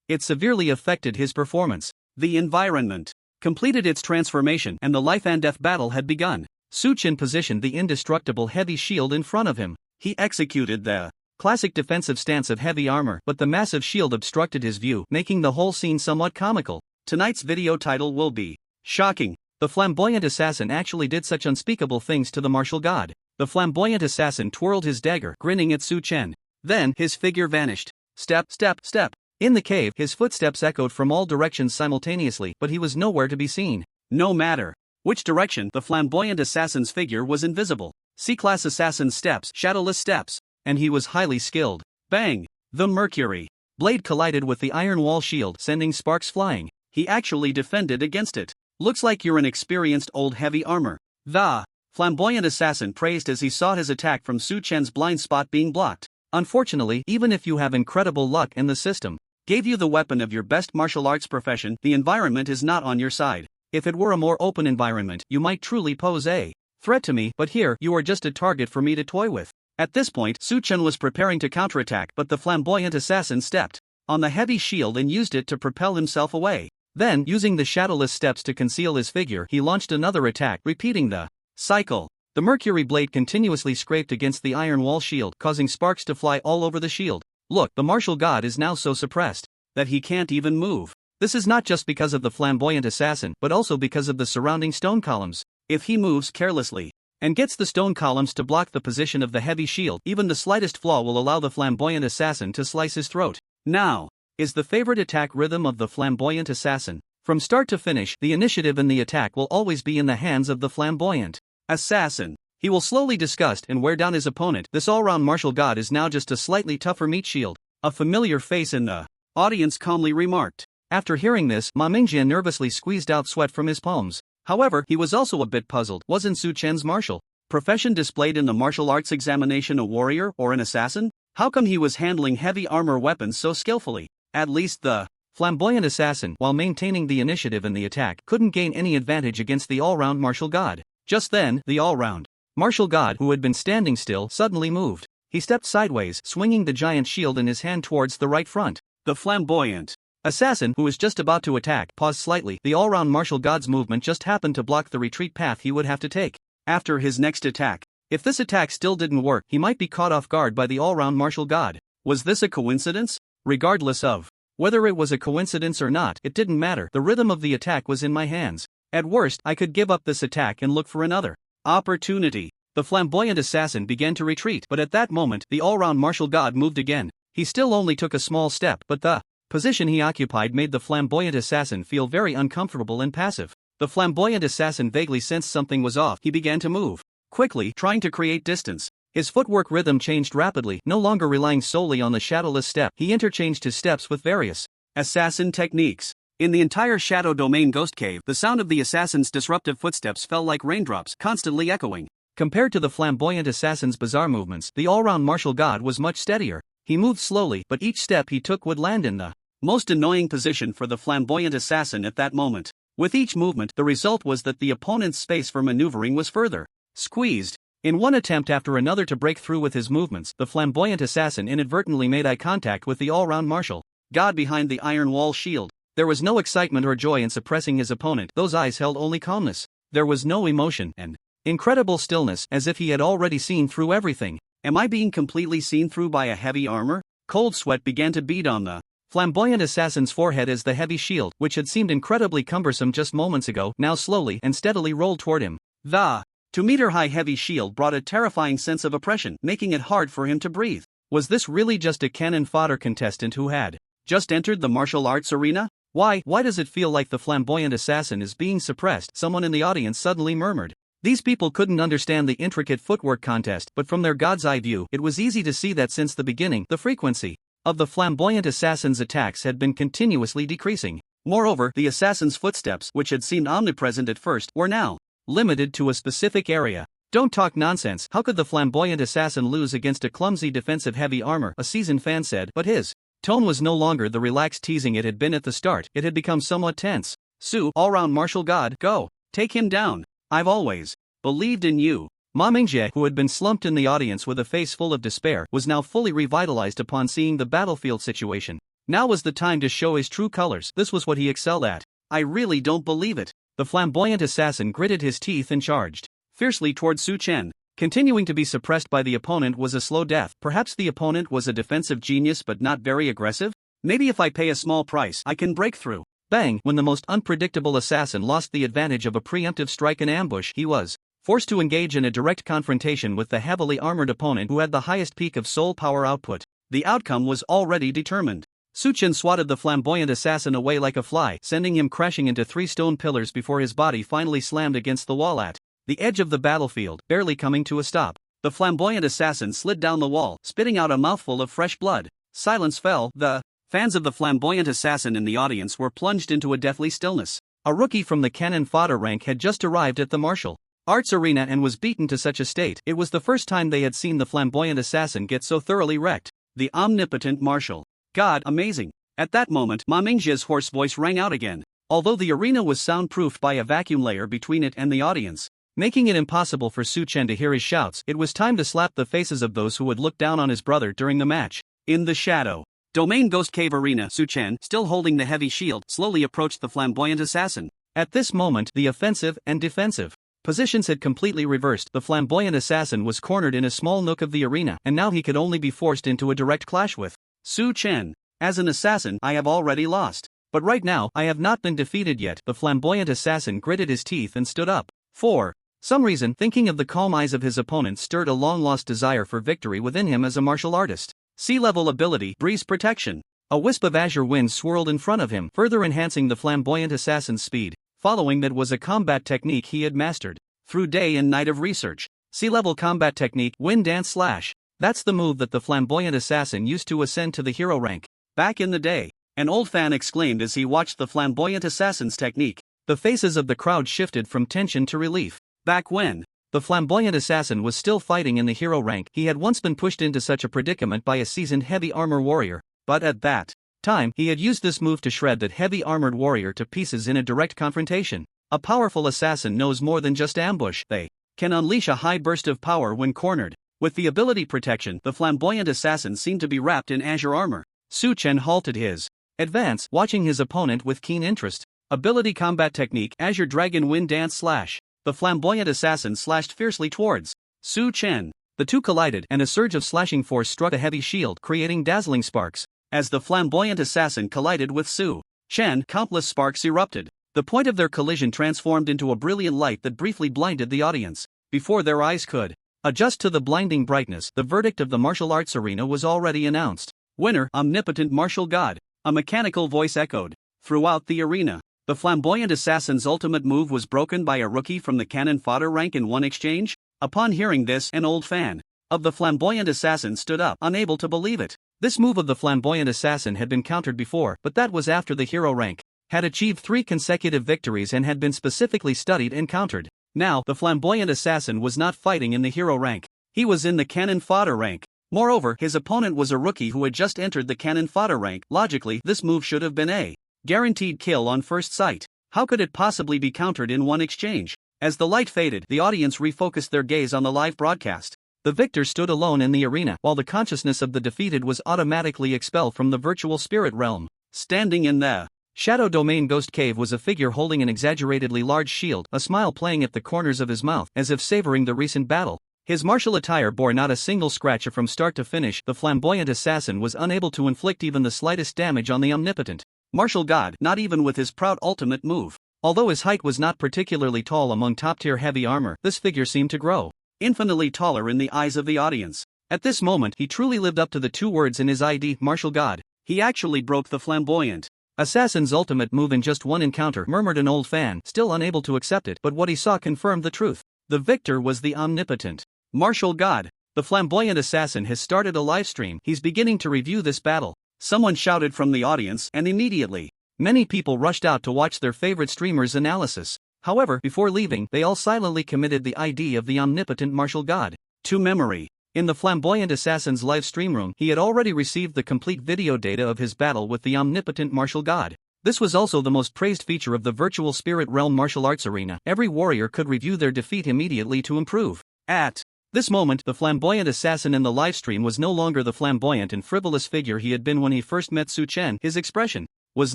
It severely affected his performance. The environment completed its transformation, and the life and death battle had begun. Su Chen positioned the indestructible heavy shield in front of him. He executed the classic defensive stance of heavy armor, but the massive shield obstructed his view, making the whole scene somewhat comical. Tonight's video title will be shocking. The flamboyant assassin actually did such unspeakable things to the martial god. The flamboyant assassin twirled his dagger, grinning at Su Chen. Then, his figure vanished. Step, step, step. In the cave, his footsteps echoed from all directions simultaneously, but he was nowhere to be seen. No matter which direction, the flamboyant assassin's figure was invisible. C-class assassin steps, shadowless steps, and he was highly skilled. Bang! The mercury blade collided with the iron wall shield, sending sparks flying. He actually defended against it. Looks like you're an experienced old heavy armor. The flamboyant assassin praised as he saw his attack from Su Chen's blind spot being blocked. Unfortunately, even if you have incredible luck and the system gave you the weapon of your best martial arts profession, the environment is not on your side. If it were a more open environment, you might truly pose a threat to me, but here, you are just a target for me to toy with. At this point, Su Chen was preparing to counterattack, but the flamboyant assassin stepped on the heavy shield and used it to propel himself away. Then, using the shadowless steps to conceal his figure, he launched another attack, repeating the cycle. The mercury blade continuously scraped against the iron wall shield, causing sparks to fly all over the shield. Look, the martial god is now so suppressed that he can't even move. This is not just because of the flamboyant assassin, but also because of the surrounding stone columns. If he moves carelessly and gets the stone columns to block the position of the heavy shield, even the slightest flaw will allow the flamboyant assassin to slice his throat. Now is the favorite attack rhythm of the flamboyant assassin. From start to finish, the initiative in the attack will always be in the hands of the flamboyant assassin. He will slowly disgust and wear down his opponent. This all-round martial god is now just a slightly tougher meat shield. A familiar face in the audience calmly remarked. After hearing this, Ma Mingjie nervously squeezed out sweat from his palms. However, he was also a bit puzzled. Wasn't Su Chen's martial profession displayed in the martial arts examination a warrior or an assassin? How come he was handling heavy armor weapons so skillfully? At least the flamboyant assassin, while maintaining the initiative in the attack, couldn't gain any advantage against the all-round martial god. Just then, the all-round martial god, who had been standing still, suddenly moved. He stepped sideways, swinging the giant shield in his hand towards the right front. The flamboyant Assassin, who was just about to attack, paused slightly. The all-round martial god's movement just happened to block the retreat path he would have to take after his next attack. If this attack still didn't work, he might be caught off guard by the all-round martial god. Was this a coincidence? Regardless of whether it was a coincidence or not, it didn't matter. The rhythm of the attack was in my hands. At worst, I could give up this attack and look for another opportunity. The flamboyant assassin began to retreat, but at that moment, the all-round martial god moved again. He still only took a small step, but the position he occupied made the flamboyant assassin feel very uncomfortable and passive. The flamboyant assassin vaguely sensed something was off. He began to move quickly, trying to create distance. His footwork rhythm changed rapidly, no longer relying solely on the shadowless step. He interchanged his steps with various assassin techniques. In the entire Shadow Domain Ghost Cave, the sound of the assassin's disruptive footsteps fell like raindrops, constantly echoing. Compared to the flamboyant assassin's bizarre movements, the all-round martial god was much steadier. He moved slowly, but each step he took would land in the most annoying position for the flamboyant assassin at that moment. With each movement, the result was that the opponent's space for maneuvering was further squeezed. In one attempt after another to break through with his movements, the flamboyant assassin inadvertently made eye contact with the all-round martial god behind the iron wall shield. There was no excitement or joy in suppressing his opponent. Those eyes held only calmness. There was no emotion and incredible stillness, as if he had already seen through everything. Am I being completely seen through by a heavy armor? Cold sweat began to bead on the flamboyant assassin's forehead as the heavy shield, which had seemed incredibly cumbersome just moments ago, now slowly and steadily rolled toward him. The 2-meter-high heavy shield brought a terrifying sense of oppression, making it hard for him to breathe. Was this really just a cannon fodder contestant who had just entered the martial arts arena? Why does it feel like the flamboyant assassin is being suppressed? Someone in the audience suddenly murmured. These people couldn't understand the intricate footwork contest, but from their god's eye view, it was easy to see that since the beginning, the frequency of the flamboyant assassin's attacks had been continuously decreasing. Moreover, the assassin's footsteps, which had seemed omnipresent at first, were now limited to a specific area. Don't talk nonsense. How could the flamboyant assassin lose against a clumsy defensive heavy armor? A seasoned fan said, but his tone was no longer the relaxed teasing it had been at the start. It had become somewhat tense. Su, all-round martial god, go. Take him down. I've always believed in you. Ma Mingjie, who had been slumped in the audience with a face full of despair, was now fully revitalized upon seeing the battlefield situation. Now was the time to show his true colors. This was what he excelled at. I really don't believe it. The flamboyant assassin gritted his teeth and charged fiercely toward Su Chen. Continuing to be suppressed by the opponent was a slow death. Perhaps the opponent was a defensive genius but not very aggressive? Maybe if I pay a small price, I can break through. Bang! When the most unpredictable assassin lost the advantage of a preemptive strike and ambush, he was forced to engage in a direct confrontation with the heavily armored opponent who had the highest peak of soul power output. The outcome was already determined. Su Chen swatted the flamboyant assassin away like a fly, sending him crashing into 3 stone pillars before his body finally slammed against the wall at the edge of the battlefield, barely coming to a stop. The flamboyant assassin slid down the wall, spitting out a mouthful of fresh blood. Silence fell. The fans of the flamboyant assassin in the audience were plunged into a deathly stillness. A rookie from the cannon fodder rank had just arrived at the martial arts arena and was beaten to such a state. It was the first time they had seen the flamboyant assassin get so thoroughly wrecked. The omnipotent martial god, amazing. At that moment, Ma Mingjie's hoarse voice rang out again. Although the arena was soundproofed by a vacuum layer between it and the audience, making it impossible for Su Chen to hear his shouts, it was time to slap the faces of those who would look down on his brother during the match. In the Shadow Domain Ghost Cave arena, Su Chen, still holding the heavy shield, slowly approached the flamboyant assassin. At this moment, the offensive and defensive positions had completely reversed. The flamboyant assassin was cornered in a small nook of the arena, and now he could only be forced into a direct clash with Su Chen. As an assassin, I have already lost. But right now, I have not been defeated yet. The flamboyant assassin gritted his teeth and stood up. For some reason, thinking of the calm eyes of his opponent stirred a long-lost desire for victory within him as a martial artist. Sea-level ability, breeze protection. A wisp of azure wind swirled in front of him, further enhancing the flamboyant assassin's speed. Following that was a combat technique he had mastered through day and night of research. Sea-level combat technique, wind dance slash. That's the move that the flamboyant assassin used to ascend to the hero rank back in the day. An old fan exclaimed as he watched the flamboyant assassin's technique. The faces of the crowd shifted from tension to relief. Back when the flamboyant assassin was still fighting in the hero rank, he had once been pushed into such a predicament by a seasoned heavy armor warrior. But at that time, he had used this move to shred that heavy armored warrior to pieces in a direct confrontation. A powerful assassin knows more than just ambush. They can unleash a high burst of power when cornered. With the ability protection, the flamboyant assassin seemed to be wrapped in azure armor. Su Chen halted his Advance, watching his opponent with keen interest. Ability combat technique, Azure Dragon Wind Dance slash. The flamboyant assassin slashed fiercely towards Su Chen. The two collided, and a surge of slashing force struck a heavy shield, creating dazzling sparks. As the flamboyant assassin collided with Su Chen, countless sparks erupted. The point of their collision transformed into a brilliant light that briefly blinded the audience. Before their eyes could adjust to the blinding brightness, the verdict of the martial arts arena was already announced. Winner, Omnipotent Martial God. A mechanical voice echoed throughout the arena. The flamboyant assassin's ultimate move was broken by a rookie from the cannon fodder rank in one exchange. Upon hearing this, an old fan of the flamboyant assassin stood up, unable to believe it. This move of the flamboyant assassin had been countered before, but that was after the hero rank had achieved 3 consecutive victories and had been specifically studied and countered. Now, the flamboyant assassin was not fighting in the hero rank. He was in the cannon fodder rank. Moreover, his opponent was a rookie who had just entered the cannon fodder rank. Logically, this move should have been a guaranteed kill on first sight. How could it possibly be countered in one exchange? As the light faded, the audience refocused their gaze on the live broadcast. The victor stood alone in the arena, while the consciousness of the defeated was automatically expelled from the virtual spirit realm. Standing in the Shadow Domain Ghost Cave was a figure holding an exaggeratedly large shield, a smile playing at the corners of his mouth, as if savoring the recent battle. His martial attire bore not a single scratch from start to finish. The flamboyant assassin was unable to inflict even the slightest damage on the omnipotent martial god, not even with his proud ultimate move. Although his height was not particularly tall among top-tier heavy armor, this figure seemed to grow infinitely taller in the eyes of the audience. At this moment, he truly lived up to the 2 words in his ID, martial god. He actually broke the flamboyant assassin's ultimate move in just one encounter, murmured an old fan, still unable to accept it, but what he saw confirmed the truth. The victor was the omnipotent martial god. The flamboyant assassin has started a livestream. He's beginning to review this battle. Someone shouted from the audience, and immediately many people rushed out to watch their favorite streamer's analysis. However, before leaving, they all silently committed the ID of the omnipotent martial god to memory. In the flamboyant assassin's live stream room, he had already received the complete video data of his battle with the omnipotent martial god. This was also the most praised feature of the virtual spirit realm martial arts arena. Every warrior could review their defeat immediately to improve. At this moment, the flamboyant assassin in the livestream was no longer the flamboyant and frivolous figure he had been when he first met Su Chen. His expression was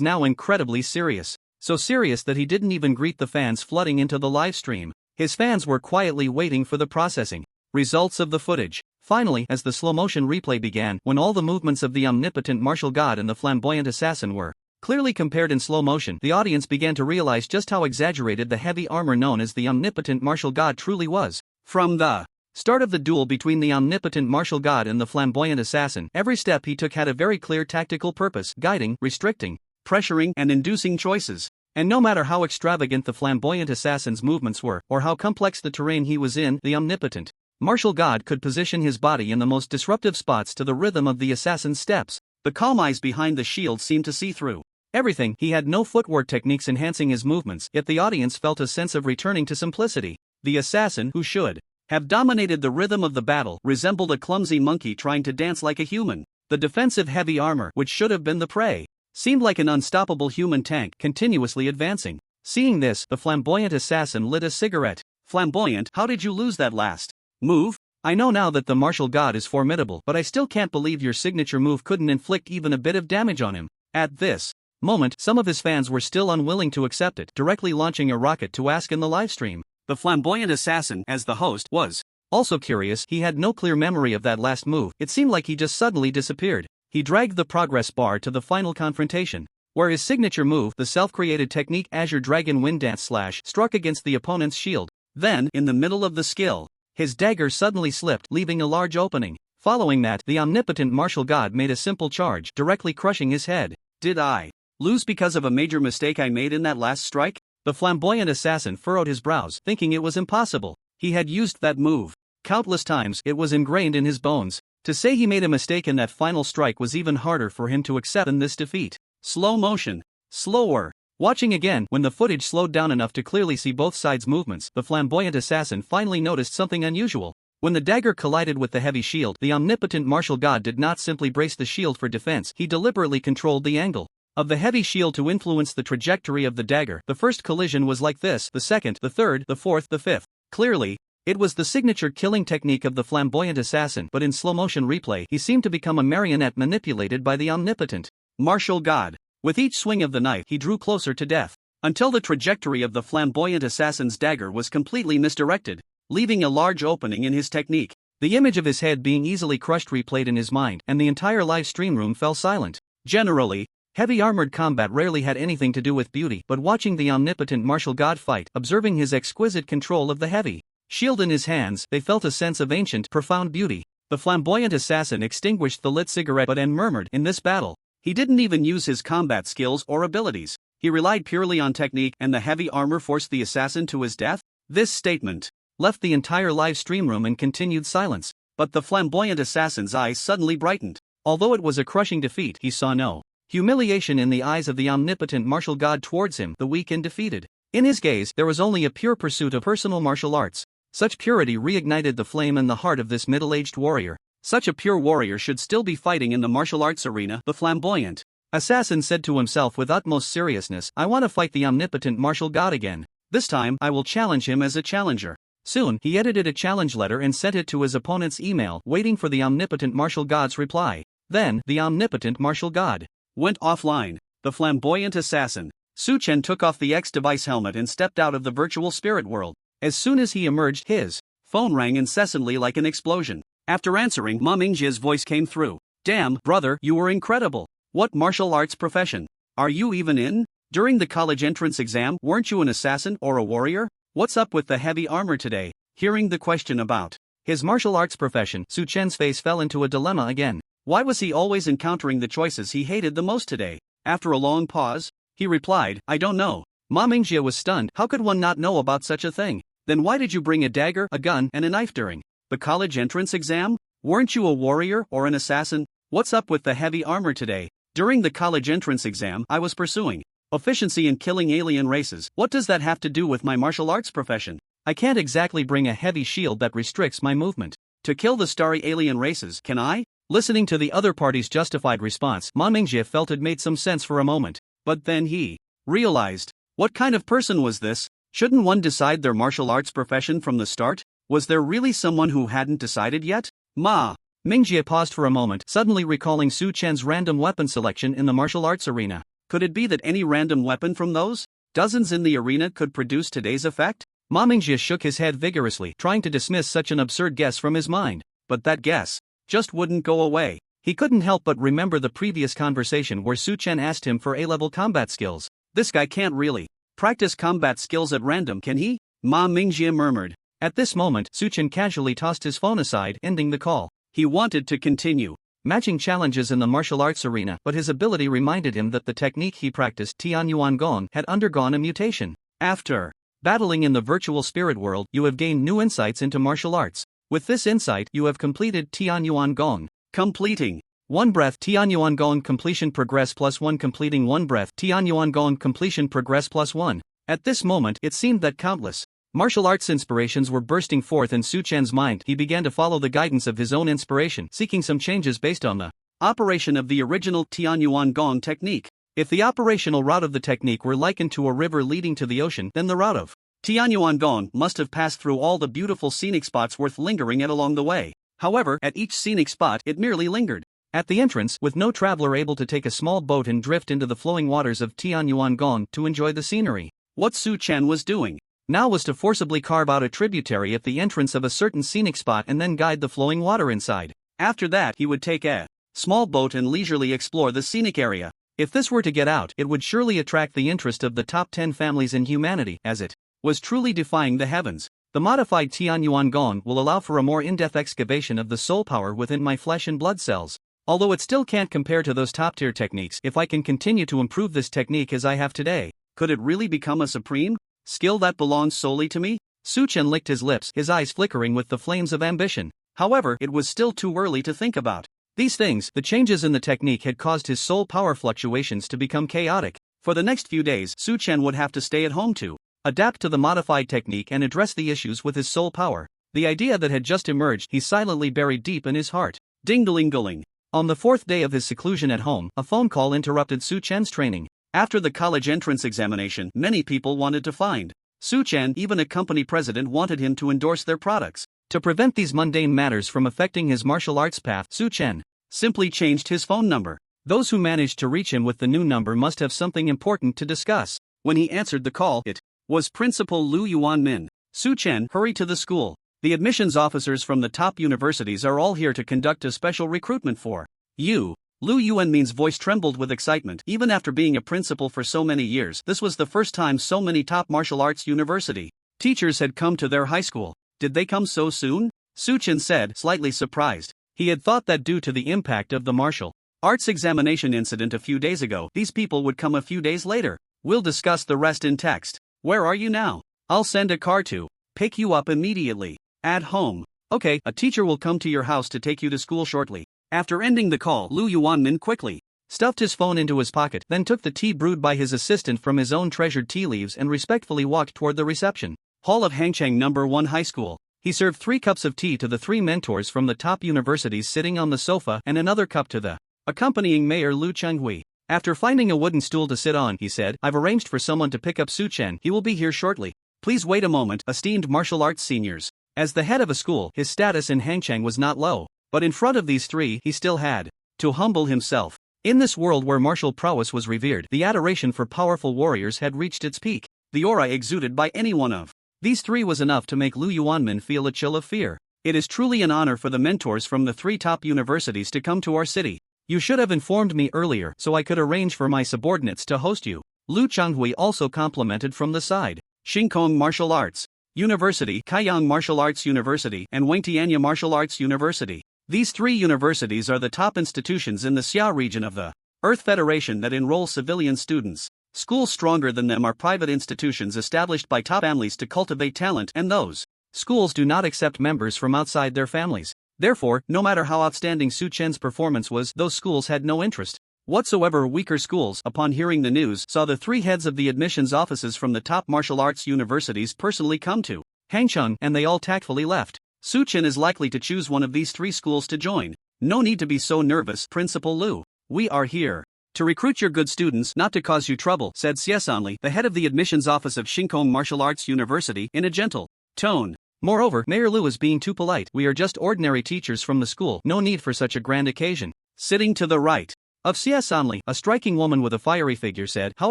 now incredibly serious. So serious that he didn't even greet the fans flooding into the livestream. His fans were quietly waiting for the processing results of the footage. Finally, as the slow-motion replay began, when all the movements of the omnipotent martial god and the flamboyant assassin were clearly compared in slow motion, the audience began to realize just how exaggerated the heavy armor known as the omnipotent martial god truly was. From the start of the duel between the omnipotent martial god and the flamboyant assassin, every step he took had a very clear tactical purpose, guiding, restricting, pressuring, and inducing choices. And no matter how extravagant the flamboyant assassin's movements were, or how complex the terrain he was in, the omnipotent martial god could position his body in the most disruptive spots to the rhythm of the assassin's steps. The calm eyes behind the shield seemed to see through everything. He had no footwork techniques enhancing his movements, yet the audience felt a sense of returning to simplicity. The assassin, who should have dominated the rhythm of the battle, resembled a clumsy monkey trying to dance like a human. The defensive heavy armor, which should have been the prey, seemed like an unstoppable human tank, continuously advancing. Seeing this, the flamboyant assassin lit a cigarette. Flamboyant, how did you lose that last move? I know now that the martial god is formidable, but I still can't believe your signature move couldn't inflict even a bit of damage on him. At this moment, some of his fans were still unwilling to accept it, directly launching a rocket to ask in the livestream. The flamboyant assassin, as the host, was also curious. He had no clear memory of that last move. It seemed like he just suddenly disappeared. He dragged the progress bar to the final confrontation, where his signature move, the self-created technique Azure Dragon Wind Dance slash, struck against the opponent's shield. Then, in the middle of the skill, his dagger suddenly slipped, leaving a large opening. Following that, the omnipotent martial god made a simple charge, directly crushing his head. Did I lose because of a major mistake I made in that last strike? The flamboyant assassin furrowed his brows, thinking it was impossible. He had used that move countless times. It was ingrained in his bones. To say he made a mistake in that final strike was even harder for him to accept than this defeat. Slow motion. Slower. Watching again, when the footage slowed down enough to clearly see both sides' movements, the flamboyant assassin finally noticed something unusual. When the dagger collided with the heavy shield, the omnipotent martial god did not simply brace the shield for defense. He deliberately controlled the angle of the heavy shield to influence the trajectory of the dagger. The first collision was like this, the second, the third, the fourth, the fifth. Clearly, it was the signature killing technique of the flamboyant assassin, but in slow-motion replay, he seemed to become a marionette manipulated by the omnipotent martial god. With each swing of the knife, he drew closer to death, until the trajectory of the flamboyant assassin's dagger was completely misdirected, leaving a large opening in his technique. The image of his head being easily crushed replayed in his mind, and the entire live stream room fell silent. Generally, heavy armored combat rarely had anything to do with beauty, but watching the omnipotent martial god fight, observing his exquisite control of the heavy shield in his hands, they felt a sense of ancient, profound beauty. The flamboyant assassin extinguished the lit cigarette butt and murmured, "In this battle, he didn't even use his combat skills or abilities. He relied purely on technique, and the heavy armor forced the assassin to his death." This statement left the entire live stream room in continued silence, but the flamboyant assassin's eyes suddenly brightened. Although it was a crushing defeat, he saw no humiliation in the eyes of the omnipotent martial god towards him, the weak and defeated. In his gaze, there was only a pure pursuit of personal martial arts. Such purity reignited the flame in the heart of this middle-aged warrior. Such a pure warrior should still be fighting in the martial arts arena. The flamboyant assassin said to himself with utmost seriousness, "I want to fight the omnipotent martial god again. This time, I will challenge him as a challenger." Soon, he edited a challenge letter and sent it to his opponent's email, waiting for the omnipotent martial god's reply. Then, the omnipotent martial god went offline. The flamboyant assassin, Chen, took off the X device helmet and stepped out of the virtual spirit world. As soon as he emerged, his phone rang incessantly like an explosion. After answering, Ma Mingjia's voice came through. "Damn, brother, you were incredible. What martial arts profession are you even in? During the college entrance exam, weren't you an assassin or a warrior? What's up with the heavy armor today?" Hearing the question about his martial arts profession, Chen's face fell into a dilemma again. Why was he always encountering the choices he hated the most today? After a long pause, he replied, "I don't know." Ma Mingjia was stunned. How could one not know about such a thing? Then why did you bring a dagger, a gun, and a knife during the college entrance exam? Weren't you a warrior or an assassin? What's up with the heavy armor today? During the college entrance exam, I was pursuing efficiency in killing alien races. What does that have to do with my martial arts profession? I can't exactly bring a heavy shield that restricts my movement to kill the starry alien races, can I? Listening to the other party's justified response, Ma Mingjie felt it made some sense for a moment. But then he realized, what kind of person was this? Shouldn't one decide their martial arts profession from the start? Was there really someone who hadn't decided yet? Ma Mingjie paused for a moment, suddenly recalling Chen's random weapon selection in the martial arts arena. Could it be that any random weapon from those dozens in the arena could produce today's effect? Ma Mingjie shook his head vigorously, trying to dismiss such an absurd guess from his mind. But that guess just wouldn't go away. He couldn't help but remember the previous conversation where Chen asked him for A-level combat skills. This guy can't really practice combat skills at random, can he? Ma Mingjie murmured. At this moment, Chen casually tossed his phone aside, ending the call. He wanted to continue matching challenges in the martial arts arena, but his ability reminded him that the technique he practiced, Tianyuan Gong, had undergone a mutation. After battling in the virtual spirit world, you have gained new insights into martial arts. With this insight, you have completed Tianyuan Gong. Completing one breath Tianyuan Gong completion progress +1. Completing one breath Tianyuan Gong completion progress +1. At this moment, it seemed that countless martial arts inspirations were bursting forth in Chen's mind. He began to follow the guidance of his own inspiration, seeking some changes based on the operation of the original Tianyuan Gong technique. If the operational route of the technique were likened to a river leading to the ocean, then the route of Tianyuan Gong must have passed through all the beautiful scenic spots worth lingering at along the way. However, at each scenic spot, it merely lingered. At the entrance, with no traveler able to take a small boat and drift into the flowing waters of Tianyuan Gong to enjoy the scenery. What Chen was doing now was to forcibly carve out a tributary at the entrance of a certain scenic spot and then guide the flowing water inside. After that, he would take a small boat and leisurely explore the scenic area. If this were to get out, it would surely attract the interest of the top 10 families in humanity, as it was truly defying the heavens. The modified Tianyuan Gong will allow for a more in-depth excavation of the soul power within my flesh and blood cells. Although it still can't compare to those top-tier techniques, if I can continue to improve this technique as I have today, could it really become a supreme skill that belongs solely to me? Chen licked his lips, his eyes flickering with the flames of ambition. However, it was still too early to think about these things. The changes in the technique had caused his soul power fluctuations to become chaotic. For the next few days, Chen would have to stay at home to adapt to the modified technique and address the issues with his soul power. The idea that had just emerged, he silently buried deep in his heart. Ding-a-ling-a-ling. On the fourth day of his seclusion at home, a phone call interrupted Chen's training. After the college entrance examination, many people wanted to find Chen. Even a company president wanted him to endorse their products. To prevent these mundane matters from affecting his martial arts path, Chen simply changed his phone number. Those who managed to reach him with the new number must have something important to discuss. When he answered the call, it was Principal Lu Yuanmin. Su Chen, hurry to the school. The admissions officers from the top universities are all here to conduct a special recruitment for you. Lu Yuanmin's voice trembled with excitement. Even after being a principal for so many years, this was the first time so many top martial arts university teachers had come to their high school. Did they come so soon? Su Chen said, slightly surprised. He had thought that due to the impact of the martial arts examination incident a few days ago, these people would come a few days later. We'll discuss the rest in text. Where are you now? I'll send a car to pick you up immediately. At home. Okay, a teacher will come to your house to take you to school shortly. After ending the call, Lu Yuanmin quickly stuffed his phone into his pocket, then took the tea brewed by his assistant from his own treasured tea leaves and respectfully walked toward the reception hall of Hangchang No. 1 High School. He served 3 cups of tea to the 3 mentors from the top universities sitting on the sofa and another cup to the accompanying mayor Lu Chenghui. After finding a wooden stool to sit on, he said, I've arranged for someone to pick up Su Chen. He will be here shortly. Please wait a moment, esteemed martial arts seniors. As the head of a school, his status in Hangchang was not low. But in front of these 3, he still had to humble himself. In this world where martial prowess was revered, the adoration for powerful warriors had reached its peak. The aura exuded by any one of these 3 was enough to make Lu Yuanmin feel a chill of fear. It is truly an honor for the mentors from the 3 top universities to come to our city. You should have informed me earlier so I could arrange for my subordinates to host you. Lu Chenghui also complimented from the side. Xingkong Martial Arts University, Kaiyang Martial Arts University, and Wangtianya Martial Arts University. These 3 universities are the top institutions in the Xia region of the Earth Federation that enroll civilian students. Schools stronger than them are private institutions established by top families to cultivate talent, and those schools do not accept members from outside their families. Therefore, no matter how outstanding Su Chen's performance was, those schools had no interest whatsoever. Weaker schools, upon hearing the news, saw the 3 heads of the admissions offices from the top martial arts universities personally come to Hangchang, and they all tactfully left. Su Chen is likely to choose one of these 3 schools to join. No need to be so nervous, Principal Lu. We are here to recruit your good students, not to cause you trouble, said Xiesanli, the head of the admissions office of Xingkong Martial Arts University, in a gentle tone. Moreover, Mayor Lu is being too polite. We are just ordinary teachers from the school. No need for such a grand occasion. Sitting to the right of Xiesanli, a striking woman with a fiery figure said, How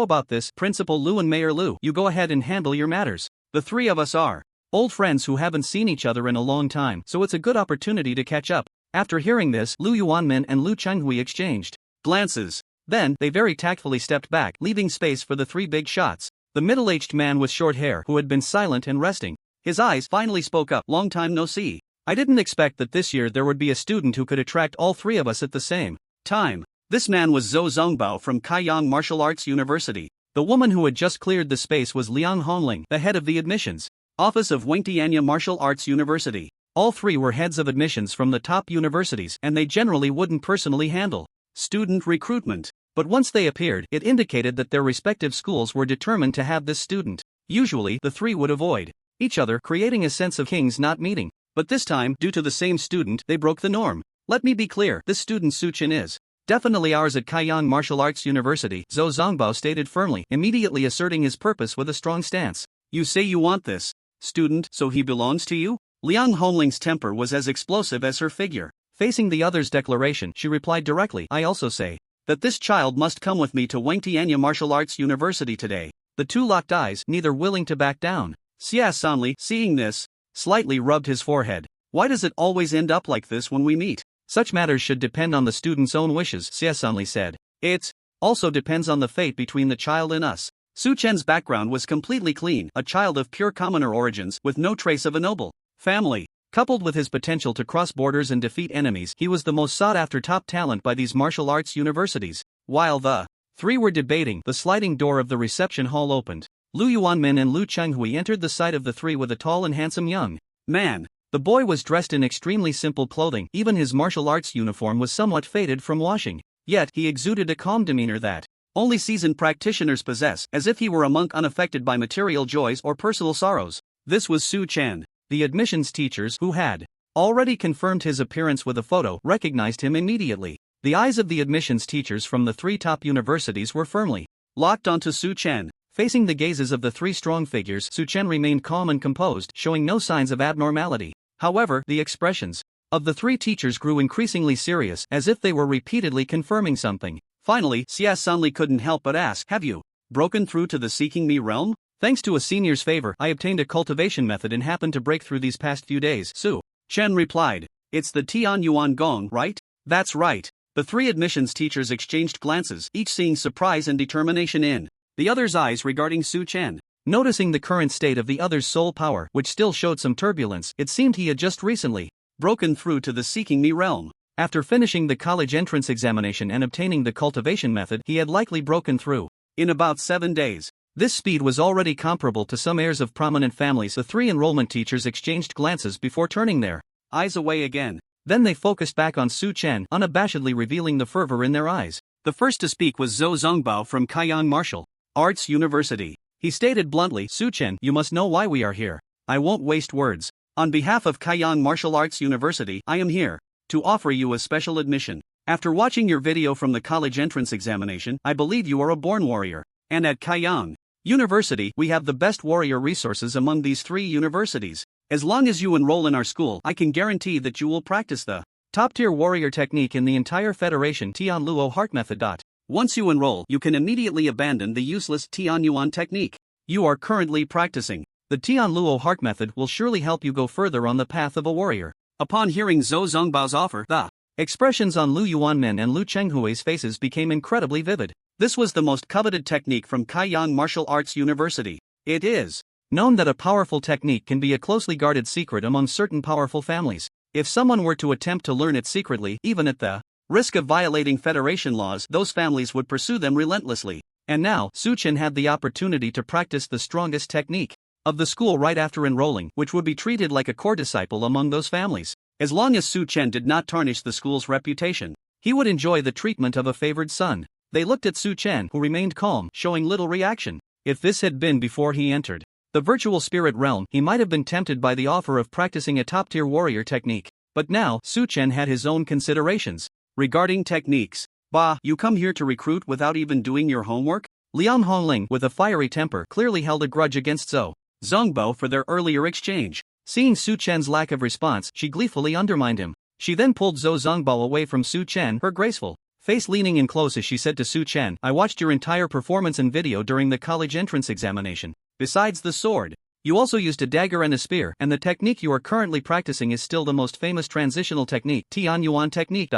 about this, Principal Lu and Mayor Lu? You go ahead and handle your matters. The 3 of us are old friends who haven't seen each other in a long time, so it's a good opportunity to catch up. After hearing this, Lu Yuanmin and Lu Chenghui exchanged glances. Then, they very tactfully stepped back, leaving space for the 3 big shots. The middle-aged man with short hair, who had been silent and resting his eyes, finally spoke up. Long time no see. I didn't expect that this year there would be a student who could attract all 3 of us at the same time. This man was Zhou Zongbao from Kaiyang Martial Arts University. The woman who had just cleared the space was Liang Hongling, the head of the admissions office of Wangtianya Martial Arts University. All 3 were heads of admissions from the top universities, and they generally wouldn't personally handle student recruitment. But once they appeared, it indicated that their respective schools were determined to have this student. Usually, the 3 would avoid each other, creating a sense of kings not meeting. But this time, due to the same student, they broke the norm. Let me be clear, this student Su Chen is definitely ours at Kaiyang Martial Arts University, Zhou Zongbao stated firmly, immediately asserting his purpose with a strong stance. You say you want this student, so he belongs to you? Liang Hongling's temper was as explosive as her figure. Facing the other's declaration, she replied directly, I also say that this child must come with me to Wangtianya Martial Arts University today. The 2 locked eyes, neither willing to back down. Xia Sanli, seeing this, slightly rubbed his forehead. Why does it always end up like this when we meet? Such matters should depend on the student's own wishes, Xia Sanli said. It also depends on the fate between the child and us. Su Chen's background was completely clean, a child of pure commoner origins with no trace of a noble family. Coupled with his potential to cross borders and defeat enemies, he was the most sought-after top talent by these martial arts universities. While the 3 were debating, the sliding door of the reception hall opened. Lu Yuanmin and Lu Chenghui entered the sight of the 3 with a tall and handsome young man. The boy was dressed in extremely simple clothing, even his martial arts uniform was somewhat faded from washing. Yet, he exuded a calm demeanor that only seasoned practitioners possess, as if he were a monk unaffected by material joys or personal sorrows. This was Su Chen. The admissions teachers, who had already confirmed his appearance with a photo, recognized him immediately. The eyes of the admissions teachers from the 3 top universities were firmly locked onto Su Chen. Facing the gazes of the 3 strong figures, Su Chen remained calm and composed, showing no signs of abnormality. However, the expressions of the 3 teachers grew increasingly serious, as if they were repeatedly confirming something. Finally, Xia Sanli couldn't help but ask, have you broken through to the Seeking Me realm? Thanks to a senior's favor, I obtained a cultivation method and happened to break through these past few days. Chen replied. It's the Tian Yuan Gong, right? That's right. The three admissions teachers exchanged glances, each seeing surprise and determination in the other's eyes regarding Su Chen. Noticing the current state of the other's soul power, which still showed some turbulence, it seemed he had just recently broken through to the Seeking Me realm. After finishing the college entrance examination and obtaining the cultivation method, he had likely broken through in about 7 days. This speed was already comparable to some heirs of prominent families. The three enrollment teachers exchanged glances before turning their eyes away again. Then they focused back on Su Chen, unabashedly revealing the fervor in their eyes. The first to speak was Zhou Zongbao from Kaiyang Martial Arts University. He stated bluntly, Su Chen, you must know why we are here. I won't waste words. On behalf of Kaiyang Martial Arts University, I am here to offer you a special admission. After watching your video from the college entrance examination, I believe you are a born warrior. And at Kaiyang University, we have the best warrior resources among these three universities. As long as you enroll in our school, I can guarantee that you will practice the top-tier warrior technique in the entire Federation, Tian Luo Heart Method. Once you enroll, you can immediately abandon the useless Tian Yuan technique you are currently practicing. The Tian Luo Heart Method will surely help you go further on the path of a warrior. Upon hearing Zhou Zongbao's offer, the expressions on Lu Yuanmen and Lu Chenghui's faces became incredibly vivid. This was the most coveted technique from Kaiyang Martial Arts University. It is known that a powerful technique can be a closely guarded secret among certain powerful families. If someone were to attempt to learn it secretly, even at the risk of violating Federation laws, those families would pursue them relentlessly. And now, Su Chen had the opportunity to practice the strongest technique of the school right after enrolling, which would be treated like a core disciple among those families. As long as Su Chen did not tarnish the school's reputation, he would enjoy the treatment of a favored son. They looked at Su Chen, who remained calm, showing little reaction. If this had been before he entered the virtual spirit realm, he might have been tempted by the offer of practicing a top-tier warrior technique. But now, Su Chen had his own considerations regarding techniques. Bah, you come here to recruit without even doing your homework? Liang Hongling, with a fiery temper, clearly held a grudge against Zhou Zongbao for their earlier exchange. Seeing Su Chen's lack of response, she gleefully undermined him. She then pulled Zhou Zongbao away from Su Chen, her graceful face leaning in close as she said to Su Chen, I watched your entire performance and video during the college entrance examination. Besides the sword, you also used a dagger and a spear, and the technique you are currently practicing is still the most famous transitional technique, Tian Yuan technique.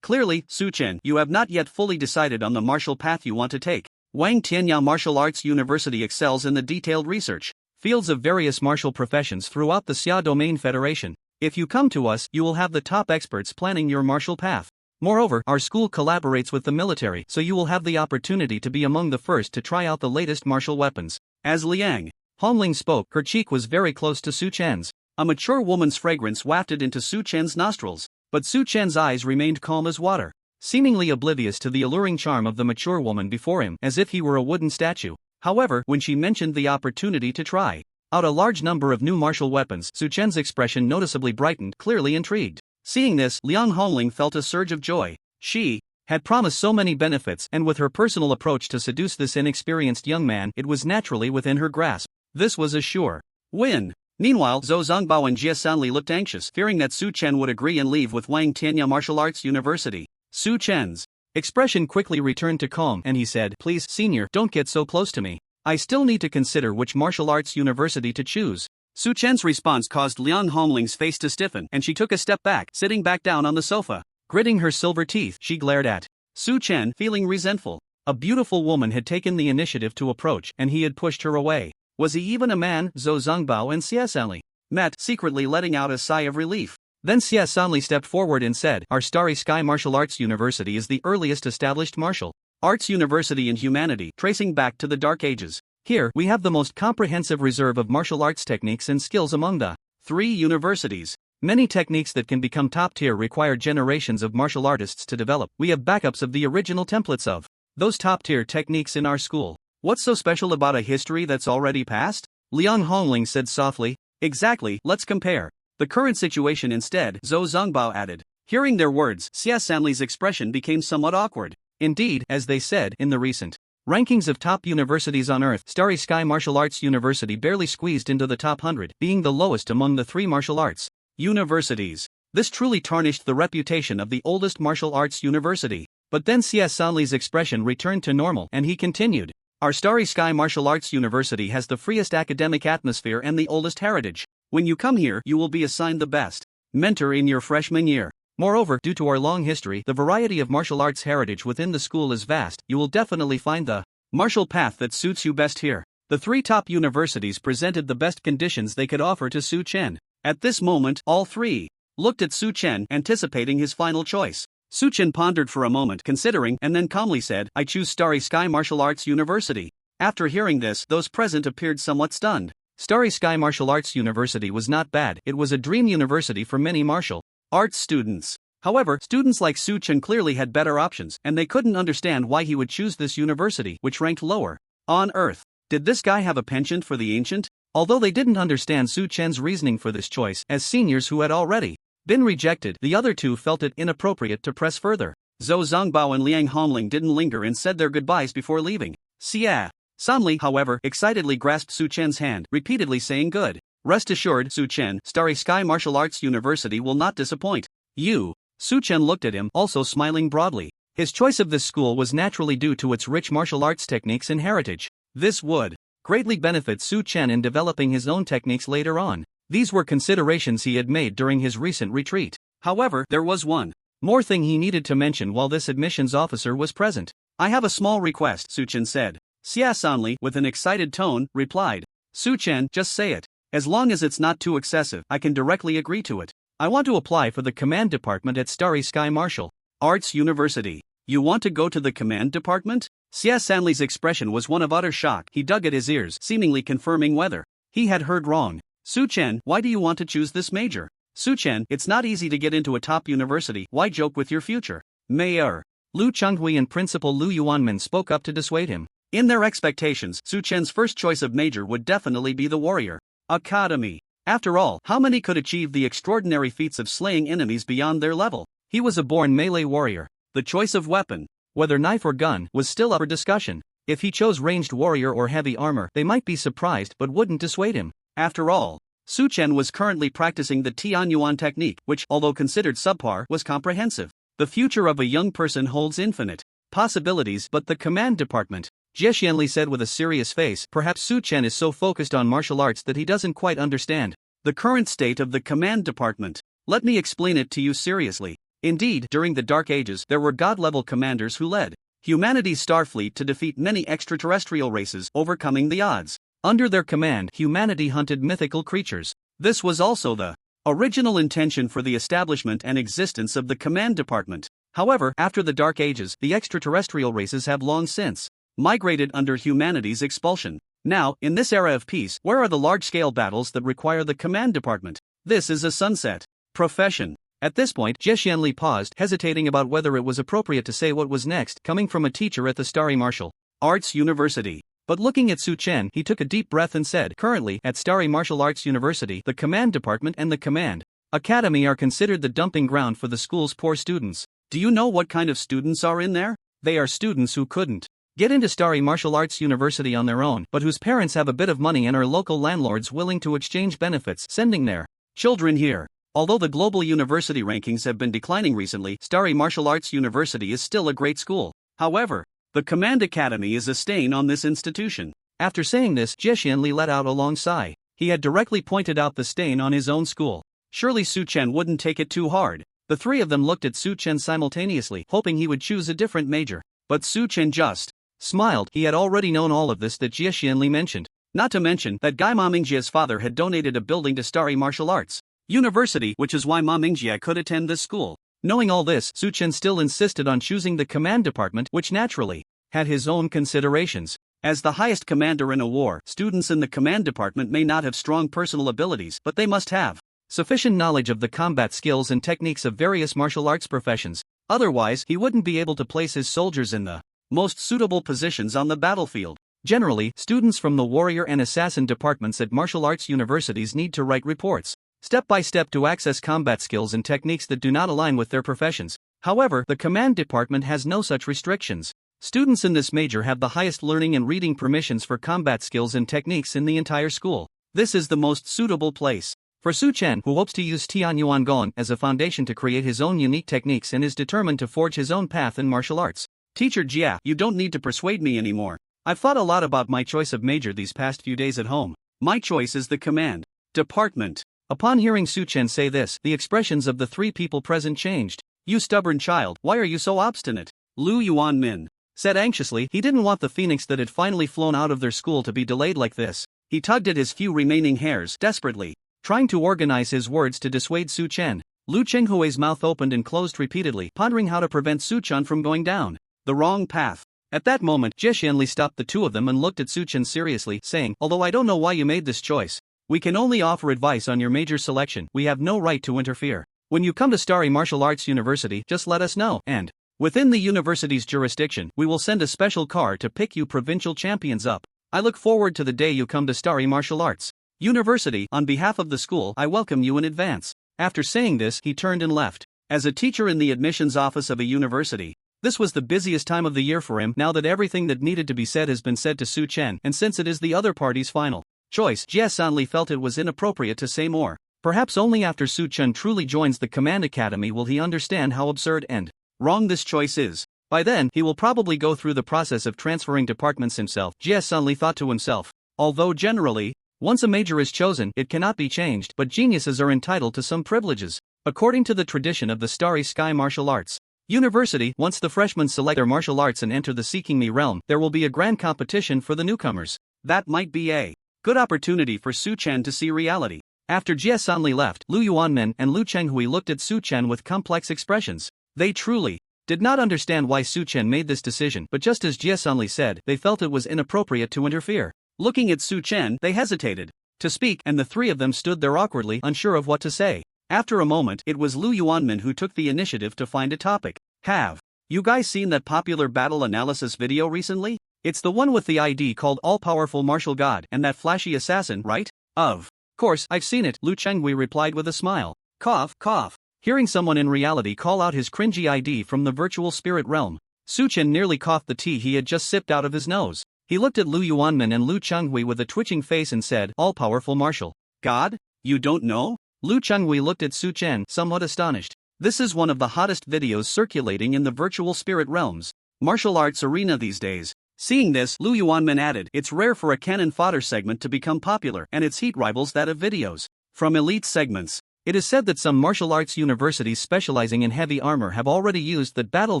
Clearly, Su Chen, you have not yet fully decided on the martial path you want to take. Wang Tianyao Martial Arts University excels in the detailed research fields of various martial professions throughout the Xia Domain Federation. If you come to us, you will have the top experts planning your martial path. Moreover, our school collaborates with the military, so you will have the opportunity to be among the first to try out the latest martial weapons. As Liang Hongling spoke, her cheek was very close to Su Chen's. A mature woman's fragrance wafted into Su Chen's nostrils, but Su Chen's eyes remained calm as water, seemingly oblivious to the alluring charm of the mature woman before him, as if he were a wooden statue. However, when she mentioned the opportunity to try out a large number of new martial weapons, Su Chen's expression noticeably brightened, clearly intrigued. Seeing this, Liang Hongling felt a surge of joy. She had promised so many benefits, and with her personal approach to seduce this inexperienced young man, it was naturally within her grasp. This was a sure win. Meanwhile, Zhou Zongbao and Jia Sanli looked anxious, fearing that Su Chen would agree and leave with Wang Tianyao Martial Arts University. Su Chen's expression quickly returned to calm, and he said, Please, senior, don't get so close to me. I still need to consider which martial arts university to choose. Su Chen's response caused Liang Hongling's face to stiffen, and she took a step back, sitting back down on the sofa. Gritting her silver teeth, she glared at Su Chen, feeling resentful. A beautiful woman had taken the initiative to approach, and he had pushed her away. Was he even a man? Zhou Zongbao and Xia Sanli met, secretly letting out a sigh of relief. Then Xia Sanli stepped forward and said, Our Starry Sky Martial Arts University is the earliest established martial arts university in humanity, tracing back to the Dark Ages. Here, we have the most comprehensive reserve of martial arts techniques and skills among the 3 universities. Many techniques that can become top tier require generations of martial artists to develop. We have backups of the original templates of those top tier techniques in our school. What's so special about a history that's already past? Liang Hongling said softly. Exactly, let's compare the current situation instead, Zhou Zongbao added. Hearing their words, Xia Sanli's expression became somewhat awkward. Indeed, as they said in the recent rankings of top universities on Earth, Starry Sky Martial Arts University barely squeezed into the top 100, being the lowest among the 3 martial arts universities. This truly tarnished the reputation of the oldest martial arts university. But then CS Sanli's expression returned to normal and he continued. Our Starry Sky Martial Arts University has the freest academic atmosphere and the oldest heritage. When you come here, you will be assigned the best mentor in your freshman year. Moreover, due to our long history, the variety of martial arts heritage within the school is vast. You will definitely find the martial path that suits you best here. The three top universities presented the best conditions they could offer to Su Chen. At this moment, all three looked at Su Chen, anticipating his final choice. Su Chen pondered for a moment, considering, and then calmly said, I choose Starry Sky Martial Arts University. After hearing this, those present appeared somewhat stunned. Starry Sky Martial Arts University was not bad. It was a dream university for many martial arts students. However, students like Su Chen clearly had better options, and they couldn't understand why he would choose this university, which ranked lower on Earth. Did this guy have a penchant for the ancient? Although they didn't understand Su Chen's reasoning for this choice, as seniors who had already been rejected, the other two felt it inappropriate to press further. Zhou Zongbao and Liang Hongling didn't linger and said their goodbyes before leaving. Xia Sanli, however, excitedly grasped Su Chen's hand, repeatedly saying good. Rest assured, Su Chen, Starry Sky Martial Arts University will not disappoint you. Su Chen looked at him, also smiling broadly. His choice of this school was naturally due to its rich martial arts techniques and heritage. This would greatly benefit Su Chen in developing his own techniques later on. These were considerations he had made during his recent retreat. However, there was one more thing he needed to mention while this admissions officer was present. I have a small request, Su Chen said. Xia Sanli, with an excited tone, replied. Su Chen, just say it. As long as it's not too excessive, I can directly agree to it. I want to apply for the command department at Starry Sky Martial Arts University. You want to go to the command department? Xia Sanli's expression was one of utter shock. He dug at his ears, seemingly confirming whether he had heard wrong. Su Chen, why do you want to choose this major? Su Chen, it's not easy to get into a top university. Why joke with your future? Mayor Lu Chenghui and Principal Lu Yuanmin spoke up to dissuade him. In their expectations, Su Chen's first choice of major would definitely be the Warrior Academy. After all, how many could achieve the extraordinary feats of slaying enemies beyond their level? He was a born melee warrior. The choice of weapon, whether knife or gun, was still up for discussion. If he chose ranged warrior or heavy armor, they might be surprised but wouldn't dissuade him. After all, Su Chen was currently practicing the Tianyuan technique, which, although considered subpar, was comprehensive. The future of a young person holds infinite possibilities, but the command department, Jie Xianli said with a serious face, perhaps Su Chen is so focused on martial arts that he doesn't quite understand the current state of the command department. Let me explain it to you seriously. Indeed, during the Dark Ages, there were god-level commanders who led humanity's starfleet to defeat many extraterrestrial races, overcoming the odds. Under their command, humanity hunted mythical creatures. This was also the original intention for the establishment and existence of the command department. However, after the Dark Ages, the extraterrestrial races have long since migrated under humanity's expulsion. Now, in this era of peace, where are the large-scale battles that require the command department? This is a sunset profession. At this point, Jie Xianli paused, hesitating about whether it was appropriate to say what was next, coming from a teacher at the Starry Martial Arts University. But looking at Su Chen, he took a deep breath and said, currently, at Starry Martial Arts University, the command department and the command academy are considered the dumping ground for the school's poor students. Do you know what kind of students are in there? They are students who couldn't get into Starry Martial Arts University on their own, but whose parents have a bit of money and are local landlords willing to exchange benefits, sending their children here. Although the global university rankings have been declining recently, Starry Martial Arts University is still a great school. However, the Command Academy is a stain on this institution. After saying this, Jie Xianli let out a long sigh. He had directly pointed out the stain on his own school. Surely Su Chen wouldn't take it too hard. The three of them looked at Su Chen simultaneously, hoping he would choose a different major. But Su Chen just smiled. He had already known all of this that Jie Xianli mentioned. Not to mention that Guy Ma Mingjie's father had donated a building to Starry Martial Arts University, which is why Ma Mingjie could attend this school. Knowing all this, Su Chen still insisted on choosing the command department, which naturally had his own considerations. As the highest commander in a war, students in the command department may not have strong personal abilities, but they must have sufficient knowledge of the combat skills and techniques of various martial arts professions. Otherwise, he wouldn't be able to place his soldiers in the most suitable positions on the battlefield. Generally, students from the warrior and assassin departments at martial arts universities need to write reports step by step to access combat skills and techniques that do not align with their professions. However, the command department has no such restrictions. Students in this major have the highest learning and reading permissions for combat skills and techniques in the entire school. This is the most suitable place For Su Chen, who hopes to use Tianyuan Gong as a foundation to create his own unique techniques and is determined to forge his own path in martial arts. Teacher Jia, you don't need to persuade me anymore. I've thought a lot about my choice of major these past few days at home. My choice is the command department. Upon hearing Su Chen say this, the expressions of the three people present changed. You stubborn child, why are you so obstinate? Lu Yuanmin said anxiously he didn't want the phoenix that had finally flown out of their school to be delayed like this. He tugged at his few remaining hairs desperately, trying to organize his words to dissuade Su Chen. Lu Chenghui's mouth opened and closed repeatedly, pondering how to prevent Su Chen from going down the wrong path. At that moment, Jie Xianli stopped the two of them and looked at Su Chen seriously, saying, although I don't know why you made this choice, we can only offer advice on your major selection. We have no right to interfere. When you come to Starry Martial Arts University, just let us know, and within the university's jurisdiction, we will send a special car to pick you provincial champions up. I look forward to the day you come to Starry Martial Arts University. On behalf of the school, I welcome you in advance. After saying this, he turned and left. As a teacher in the admissions office of a university, this was the busiest time of the year for him. Now that everything that needed to be said has been said to Su Chen, and since it is the other party's final choice, Jie Sanli felt it was inappropriate to say more. Perhaps only after Su Chen truly joins the Command Academy will he understand how absurd and wrong this choice is. By then, he will probably go through the process of transferring departments himself. Jie Sanli thought to himself. Although generally, once a major is chosen, it cannot be changed, but geniuses are entitled to some privileges. According to the tradition of the Starry Sky Martial Arts University, once the freshmen select their martial arts and enter the Seeking Me realm, there will be a grand competition for the newcomers. That might be a good opportunity for Su Chen to see reality. After Jie Sanli left, Lu Yuanmin and Lu Chenghui looked at Su Chen with complex expressions. They truly did not understand why Su Chen made this decision, but just as Jie Sanli said, they felt it was inappropriate to interfere. Looking at Su Chen, they hesitated to speak, and the three of them stood there awkwardly, unsure of what to say. After a moment, it was Lu Yuanmin who took the initiative to find a topic. Have you guys seen that popular battle analysis video recently? It's the one with the ID called All-Powerful Martial God and that flashy assassin, right? Of course, I've seen it, Lu Chenghui replied with a smile. Cough, cough. Hearing someone in reality call out his cringy ID from the virtual spirit realm, Su Chen nearly coughed the tea he had just sipped out of his nose. He looked at Lu Yuanmin and Lu Chenghui with a twitching face and said, All-Powerful Martial God? You don't know? Lu Chenghui looked at Su Chen, somewhat astonished. This is one of the hottest videos circulating in the virtual spirit realms martial arts arena these days. Seeing this, Lu Yuanmin added, it's rare for a cannon fodder segment to become popular, and its heat rivals that of videos from elite segments. It is said that some martial arts universities specializing in heavy armor have already used that battle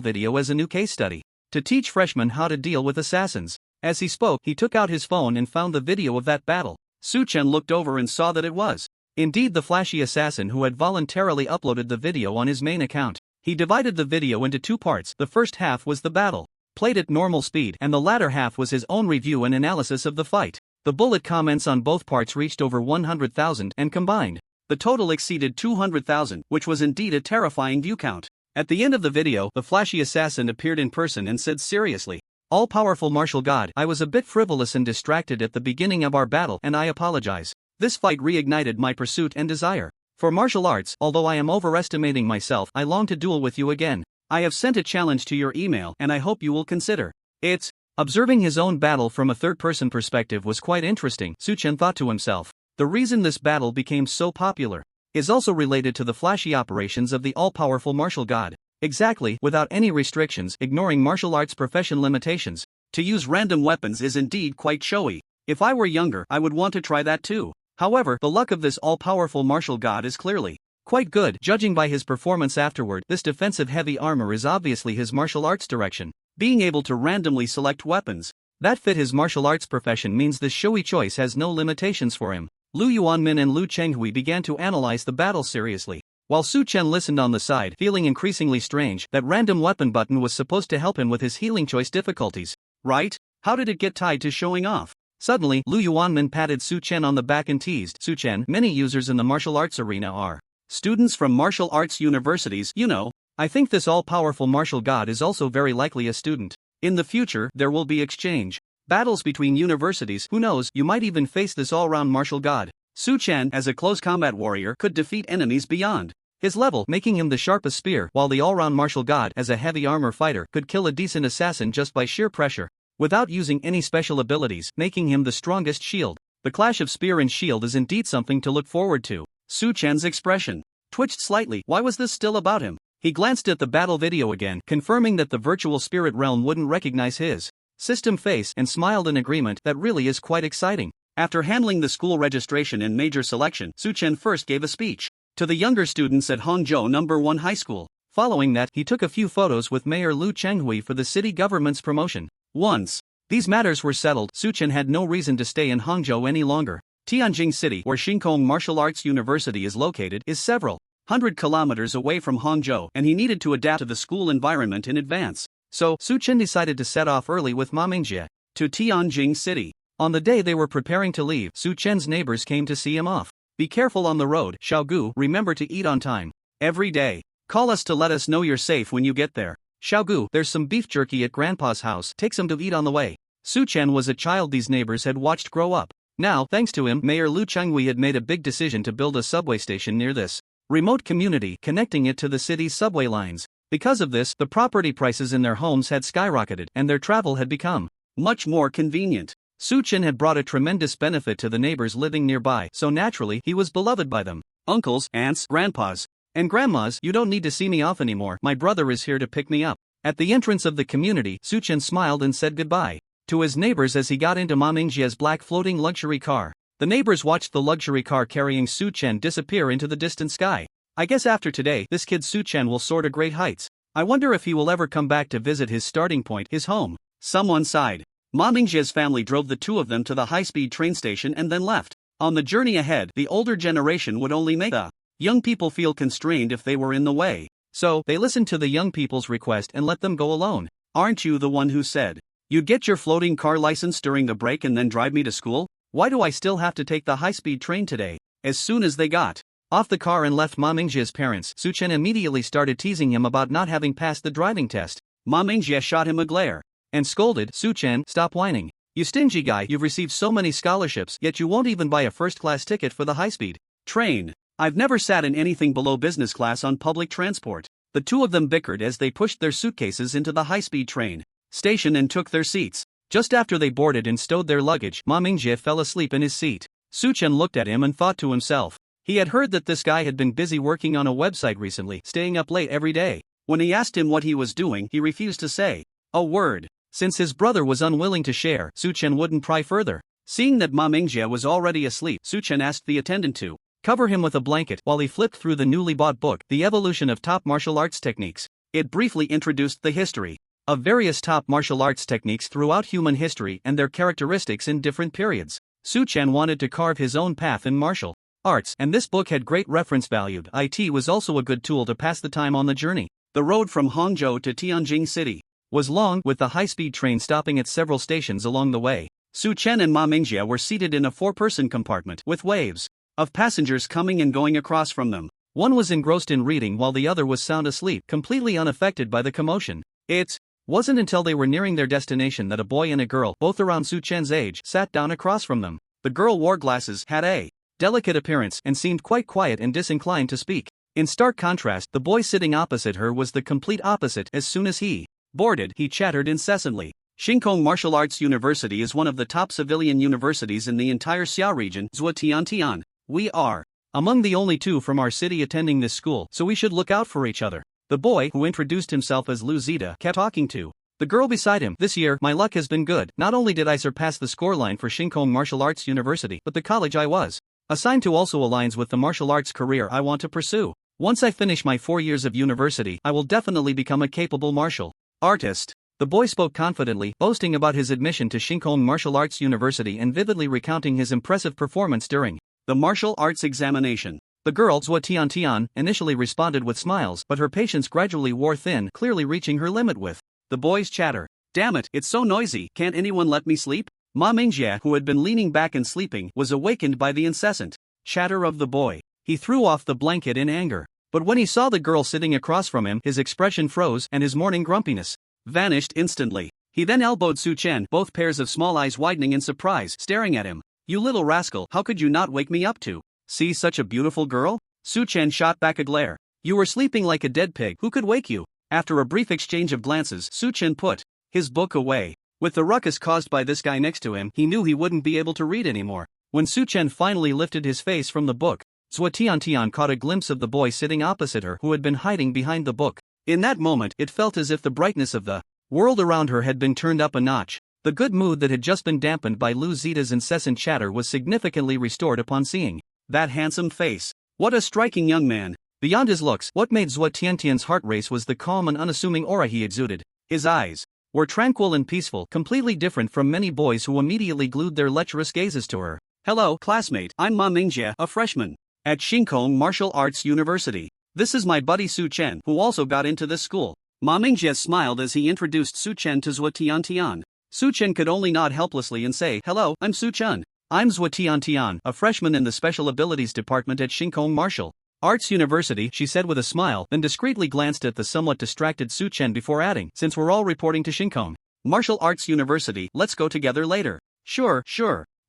video as a new case study to teach freshmen how to deal with assassins. As he spoke, he took out his phone and found the video of that battle. Su Chen looked over and saw that it was indeed the flashy assassin who had voluntarily uploaded the video on his main account. He divided the video into two parts. The first half was the battle, played at normal speed, and the latter half was his own review and analysis of the fight. The bullet comments on both parts reached over 100,000, and combined, the total exceeded 200,000, which was indeed a terrifying view count. At the end of the video, the flashy assassin appeared in person and said seriously, All-Powerful Martial God, I was a bit frivolous and distracted at the beginning of our battle, and I apologize. This fight reignited my pursuit and desire for martial arts. Although I am overestimating myself, I long to duel with you again. I have sent a challenge to your email, and I hope you will consider it. Observing his own battle from a third-person perspective was quite interesting, Su Chen thought to himself. The reason this battle became so popular is also related to the flashy operations of the all-powerful martial god. Exactly, without any restrictions, ignoring martial arts profession limitations. To use random weapons is indeed quite showy. If I were younger, I would want to try that too. However, the luck of this all-powerful martial god is clearly quite good. Judging by his performance afterward, this defensive heavy armor is obviously his martial arts direction. Being able to randomly select weapons that fit his martial arts profession means this showy choice has no limitations for him. Lu Yuanmin and Lu Chenghui began to analyze the battle seriously, while Su Chen listened on the side, feeling increasingly strange. That random weapon button was supposed to help him with his healing choice difficulties, right? How did it get tied to showing off? Suddenly, Lu Yuanmin patted Su Chen on the back and teased, Su Chen, many users in the martial arts arena are students from martial arts universities, you know. I think this all-powerful martial god is also very likely a student. In the future, there will be exchange battles between universities. Who knows, you might even face this all-round martial god. Su Chen, as a close combat warrior, could defeat enemies beyond his level, making him the sharpest spear, while the all-round martial god, as a heavy armor fighter, could kill a decent assassin just by sheer pressure, without using any special abilities, making him the strongest shield. The clash of spear and shield is indeed something to look forward to. Su Chen's expression twitched slightly. Why was this still about him? He glanced at the battle video again, confirming that the virtual spirit realm wouldn't recognize his system face, and smiled in agreement. That really is quite exciting. After handling the school registration and major selection, Su Chen first gave a speech to the younger students at Hangzhou No. 1 High School. Following that, he took a few photos with Mayor Liu Chenghui for the city government's promotion. Once these matters were settled, Su Chen had no reason to stay in Hangzhou any longer. Tianjin City, where Xingkong Martial Arts University is located, is several hundred kilometers away from Hangzhou, and he needed to adapt to the school environment in advance. So, Su Chen decided to set off early with Ma Mingjie to Tianjin City. On the day they were preparing to leave, Su Chen's neighbors came to see him off. Be careful on the road, Xiaogu, remember to eat on time. Every day. Call us to let us know you're safe when you get there. Xiaogu, there's some beef jerky at Grandpa's house, take some to eat on the way. Su Chen was a child these neighbors had watched grow up. Now, thanks to him, Mayor Liu Chenghui had made a big decision to build a subway station near this remote community, connecting it to the city's subway lines. Because of this, the property prices in their homes had skyrocketed, and their travel had become much more convenient. Su Chen had brought a tremendous benefit to the neighbors living nearby, so naturally he was beloved by them. Uncles, aunts, grandpas, and grandmas, you don't need to see me off anymore, my brother is here to pick me up. At the entrance of the community, Su Chen smiled and said goodbye to his neighbors as he got into Ma Mingjie's black floating luxury car. The neighbors watched the luxury car carrying Su Chen disappear into the distant sky. I guess after today, this kid Su Chen will soar to great heights. I wonder if he will ever come back to visit his starting point, his home. Someone sighed. Ma Mingjie's family drove the two of them to the high-speed train station and then left. On the journey ahead, the older generation would only make the young people feel constrained if they were in the way. So, they listened to the young people's request and let them go alone. Aren't you the one who said you'd get your floating car license during the break and then drive me to school? Why do I still have to take the high-speed train today? As soon as they got off the car and left Ma Mingjie's parents, Su Chen immediately started teasing him about not having passed the driving test. Ma Mingjie shot him a glare and scolded, Su Chen, stop whining. You stingy guy, you've received so many scholarships, yet you won't even buy a first-class ticket for the high-speed train. I've never sat in anything below business class on public transport. The two of them bickered as they pushed their suitcases into the high-speed train station and took their seats. Just after they boarded and stowed their luggage, Ma Mingjie fell asleep in his seat. Su Chen looked at him and thought to himself. He had heard that this guy had been busy working on a website recently, staying up late every day. When he asked him what he was doing, he refused to say a word. Since his brother was unwilling to share, Su Chen wouldn't pry further. Seeing that Ma Mingjie was already asleep, Su Chen asked the attendant to cover him with a blanket while he flipped through the newly bought book, The Evolution of Top Martial Arts Techniques. It briefly introduced the history of various top martial arts techniques throughout human history and their characteristics in different periods. Su Chen wanted to carve his own path in martial arts, and this book had great reference value. It was also a good tool to pass the time on the journey. The road from Hangzhou to Tianjin City was long, with the high-speed train stopping at several stations along the way. Su Chen and Ma Mingjie were seated in a four-person compartment, with waves of passengers coming and going across from them. One was engrossed in reading while the other was sound asleep, completely unaffected by the commotion. It wasn't until they were nearing their destination that a boy and a girl, both around Su Chen's age, sat down across from them. The girl wore glasses, had a delicate appearance, and seemed quite quiet and disinclined to speak. In stark contrast, the boy sitting opposite her was the complete opposite. As soon as he boarded, he chattered incessantly. Xingkong Martial Arts University is one of the top civilian universities in the entire Xiao region, Zhuotian. We are among the only two from our city attending this school, so we should look out for each other. The boy, who introduced himself as Lu Zita, kept talking to the girl beside him. This year, my luck has been good. Not only did I surpass the scoreline for Xingkong Martial Arts University, but the college I was assigned to also aligns with the martial arts career I want to pursue. Once I finish my 4 years of university, I will definitely become a capable martial artist. The boy spoke confidently, boasting about his admission to Xingkong Martial Arts University and vividly recounting his impressive performance during the martial arts examination. The girl, Zhuotian, initially responded with smiles, but her patience gradually wore thin, clearly reaching her limit with the boy's chatter. Damn it, it's so noisy, can't anyone let me sleep? Ma Mingjie, who had been leaning back and sleeping, was awakened by the incessant chatter of the boy. He threw off the blanket in anger. But when he saw the girl sitting across from him, his expression froze and his morning grumpiness vanished instantly. He then elbowed Su Chen, both pairs of small eyes widening in surprise, staring at him. You little rascal, how could you not wake me up to see such a beautiful girl? Su Chen shot back a glare. You were sleeping like a dead pig, who could wake you? After a brief exchange of glances, Su Chen put his book away. With the ruckus caused by this guy next to him, he knew he wouldn't be able to read anymore. When Su Chen finally lifted his face from the book, Zhuotian caught a glimpse of the boy sitting opposite her who had been hiding behind the book. In that moment, it felt as if the brightness of the world around her had been turned up a notch. The good mood that had just been dampened by Lu Zita's incessant chatter was significantly restored upon seeing that handsome face. What a striking young man. Beyond his looks, what made Zhuotian's heart race was the calm and unassuming aura he exuded. His eyes were tranquil and peaceful, completely different from many boys who immediately glued their lecherous gazes to her. Hello, classmate, I'm Ma Mingjie, a freshman at Xingkong Martial Arts University. This is my buddy Su Chen, who also got into this school. Ma Mingjie smiled as he introduced Su Chen to Zhuotian. Su Chen could only nod helplessly and say, "Hello, I'm Su Chen. I'm Zhuotian, a freshman in the Special Abilities Department at Xingkong Martial Arts University," she said with a smile, then discreetly glanced at the somewhat distracted Su Chen before adding, "Since we're all reporting to Xingkong Martial Arts University, let's go together later." Sure.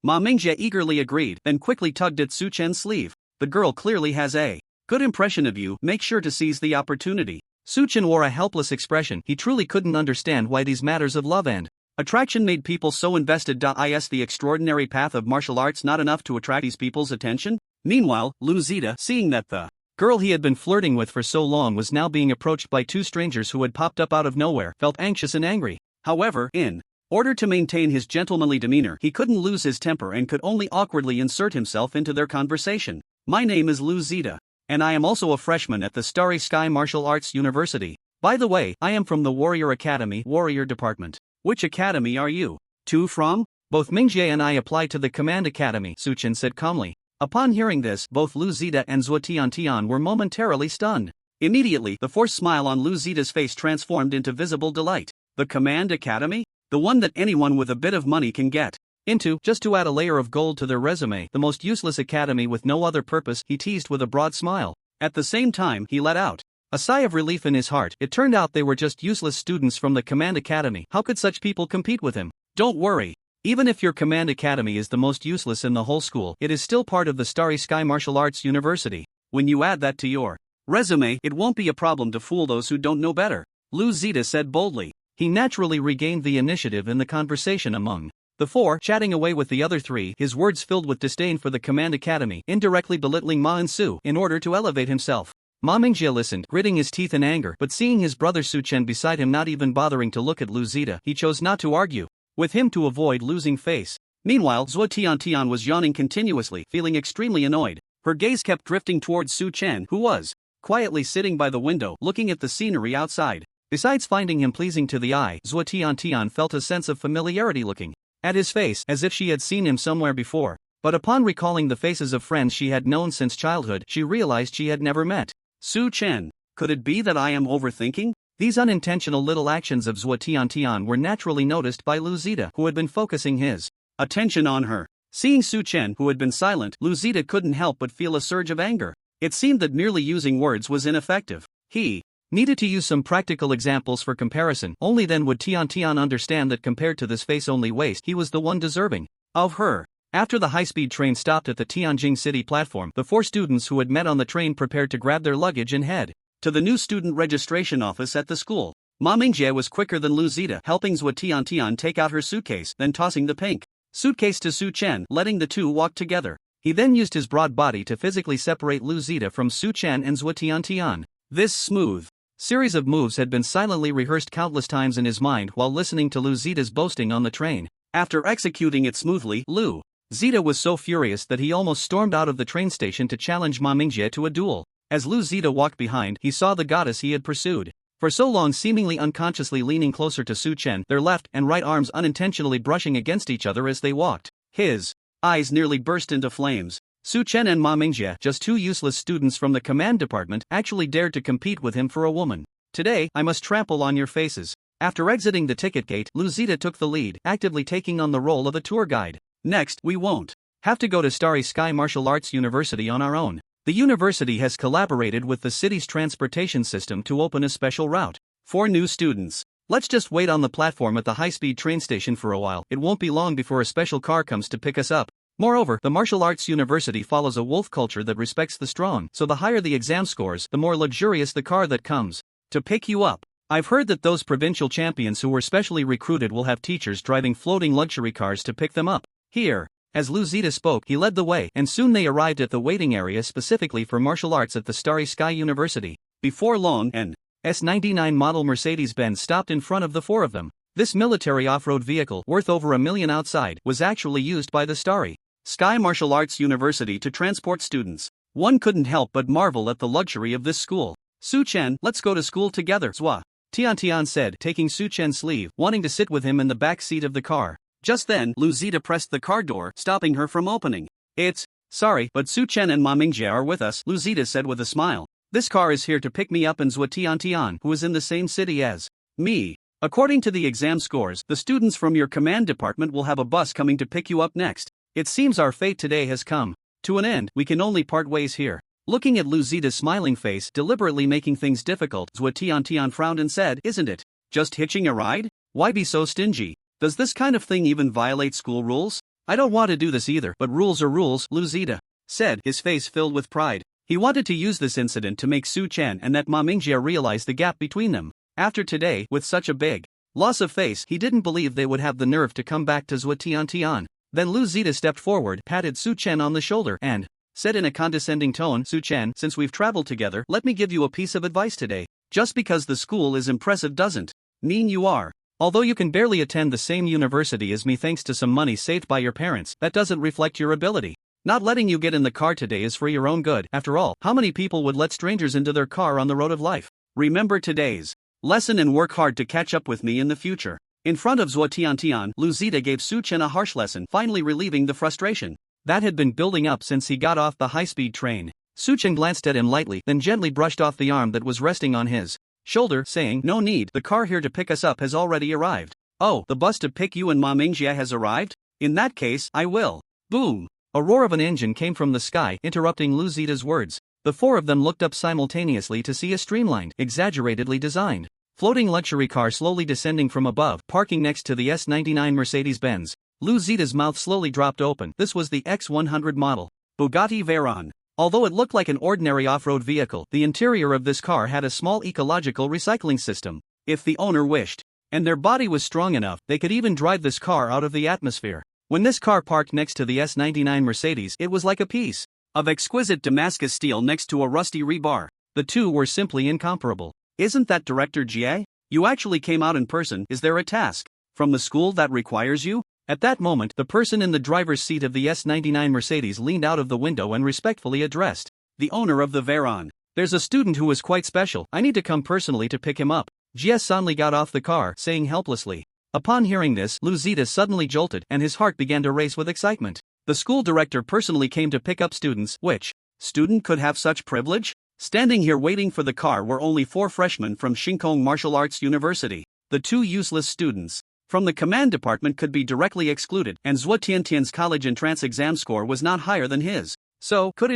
Ma Mingjie eagerly agreed, then quickly tugged at Su Chen's sleeve. "The girl clearly has a good impression of you, make sure to seize the opportunity." Su Chen wore a helpless expression. He truly couldn't understand why these matters of love and attraction made people so invested. Is the extraordinary path of martial arts not enough to attract these people's attention? Meanwhile, Lu Zita, seeing that the girl he had been flirting with for so long was now being approached by two strangers who had popped up out of nowhere, felt anxious and angry. However, in order to maintain his gentlemanly demeanor, he couldn't lose his temper and could only awkwardly insert himself into their conversation. "My name is Lu Zita, and I am also a freshman at the Starry Sky Martial Arts University. By the way, I am from the Warrior Academy, Warrior Department." "Which academy are you two from?" "Both Mingjie and I applied to the Command Academy," Su Chen said calmly. Upon hearing this, both Lu Zita and Zhuotian were momentarily stunned. Immediately, the forced smile on Lu Zita's face transformed into visible delight. "The Command Academy? The one that anyone with a bit of money can get into, just to add a layer of gold to their resume, the most useless academy with no other purpose," he teased with a broad smile. At the same time, he let out a sigh of relief in his heart. It turned out they were just useless students from the Command Academy. How could such people compete with him? "Don't worry. Even if your Command Academy is the most useless in the whole school, it is still part of the Starry Sky Martial Arts University. When you add that to your resume, it won't be a problem to fool those who don't know better," Lu Zita said boldly. He naturally regained the initiative in the conversation among the four, chatting away with the other three, his words filled with disdain for the Command Academy, indirectly belittling Ma and Su in order to elevate himself. Ma Mingjie listened, gritting his teeth in anger, but seeing his brother Su Chen beside him not even bothering to look at Lu Zita, he chose not to argue with him to avoid losing face. Meanwhile, Zhuotian was yawning continuously, feeling extremely annoyed. Her gaze kept drifting towards Su Chen, who was quietly sitting by the window, looking at the scenery outside. Besides finding him pleasing to the eye, Zhuotian felt a sense of familiarity looking at his face, as if she had seen him somewhere before. But upon recalling the faces of friends she had known since childhood, she realized she had never met Su Chen. Could it be that I am overthinking? These unintentional little actions of Zhuotian were naturally noticed by Lu Zita, who had been focusing his attention on her. Seeing Su Chen, who had been silent, Lu Zita couldn't help but feel a surge of anger. It seemed that merely using words was ineffective. He needed to use some practical examples for comparison. Only then would Tian understand that compared to this face-only waste, he was the one deserving of her. After the high-speed train stopped at the Tianjin City platform, the four students who had met on the train prepared to grab their luggage and head to the new student registration office at the school. Ma Mingjie was quicker than Lu Zita, helping Zhuotian take out her suitcase, then tossing the pink suitcase to Su Chen, letting the two walk together. He then used his broad body to physically separate Lu Zita from Su Chen and Zhuotian. This smooth series of moves had been silently rehearsed countless times in his mind while listening to Lu Zita's boasting on the train. After executing it smoothly, Lu Zita was so furious that he almost stormed out of the train station to challenge Ma Mingjie to a duel. As Lu Zita walked behind, he saw the goddess he had pursued for so long seemingly unconsciously leaning closer to Su Chen, their left and right arms unintentionally brushing against each other as they walked. His eyes nearly burst into flames. Su Chen and Ma Mingjie, just two useless students from the command department, actually dared to compete with him for a woman. "Today, I must trample on your faces." After exiting the ticket gate, Lu Zita took the lead, actively taking on the role of a tour guide. "Next, we won't have to go to Starry Sky Martial Arts University on our own. The university has collaborated with the city's transportation system to open a special route for new students. Let's just wait on the platform at the high-speed train station for a while. It won't be long before a special car comes to pick us up." Moreover, the martial arts university follows a wolf culture that respects the strong, so the higher the exam scores, the more luxurious the car that comes to pick you up. I've heard that those provincial champions who were specially recruited will have teachers driving floating luxury cars to pick them up. Here, As Lu Zita spoke, he led the way, and soon they arrived at the waiting area specifically for martial arts at the Starry Sky University. Before long, an S99 model Mercedes-Benz stopped in front of the four of them. This military off-road vehicle, worth over $1 million outside, was actually used by the Starry Sky Martial Arts University to transport students. One couldn't help but marvel at the luxury of this school. Su Chen, let's go to school together, Zwa Tian said, taking Su Chen's sleeve, wanting to sit with him in the back seat of the car. Just then, Lu Zita pressed the car door, stopping her from opening. It's sorry, but Su Chen and Ma Mingjie are with us, Lu Zita said with a smile. This car is here to pick me up and Zwa Tian, who is in the same city as me. According to the exam scores, the students from your command department will have a bus coming to pick you up next. It seems our fate today has come to an end. We can only part ways here. Looking at Lu Zita's smiling face, deliberately making things difficult, Zwa Tian frowned and said, isn't it just hitching a ride? Why be so stingy? Does this kind of thing even violate school rules? I don't want to do this either, but rules are rules, Lu Zita said, his face filled with pride. He wanted to use this incident to make Su Chen and that Ma Mingjie realize the gap between them. After today, with such a big loss of face, he didn't believe they would have the nerve to come back to Zwa Tian. Then Lu Zita stepped forward, patted Su Chen on the shoulder, and said in a condescending tone, Su Chen, since we've traveled together, let me give you a piece of advice today. Just because the school is impressive doesn't mean you are. Although you can barely attend the same university as me thanks to some money saved by your parents, that doesn't reflect your ability. Not letting you get in the car today is for your own good. After all, how many people would let strangers into their car on the road of life? Remember today's lesson and work hard to catch up with me in the future. In front of Zwa Tian, Lu Zita gave Su Chen a harsh lesson, finally relieving the frustration that had been building up since he got off the high-speed train. Su Chen glanced at him lightly, then gently brushed off the arm that was resting on his shoulder, saying, no need, the car here to pick us up has already arrived. Oh, the bus to pick you and Ma Mingjie has arrived? In that case, I will. Boom! A roar of an engine came from the sky, interrupting Lu Zita's words. The four of them looked up simultaneously to see a streamlined, exaggeratedly designed, floating luxury car slowly descending from above, parking next to the S99 Mercedes-Benz. Lu Zita's mouth slowly dropped open. This was the X100 model Bugatti Veyron. Although it looked like an ordinary off-road vehicle, the interior of this car had a small ecological recycling system. If the owner wished, and their body was strong enough, they could even drive this car out of the atmosphere. When this car parked next to the S99 Mercedes, it was like a piece of exquisite Damascus steel next to a rusty rebar. The two were simply incomparable. Isn't that Director Jie? You actually came out in person. Is there a task from the school that requires you? At that moment, the person in the driver's seat of the S99 Mercedes leaned out of the window and respectfully addressed the owner of the Veyron. There's a student who is quite special. I need to come personally to pick him up. Jie suddenly got off the car, saying helplessly. Upon hearing this, Lu Zita suddenly jolted, and his heart began to race with excitement. The school director personally came to pick up students. Which student could have such privilege? Standing here waiting for the car were only 4 freshmen from Shinkong Martial Arts University. The 2 useless students from the command department could be directly excluded, and Zwa Tian's college entrance exam score was not higher than his. So, could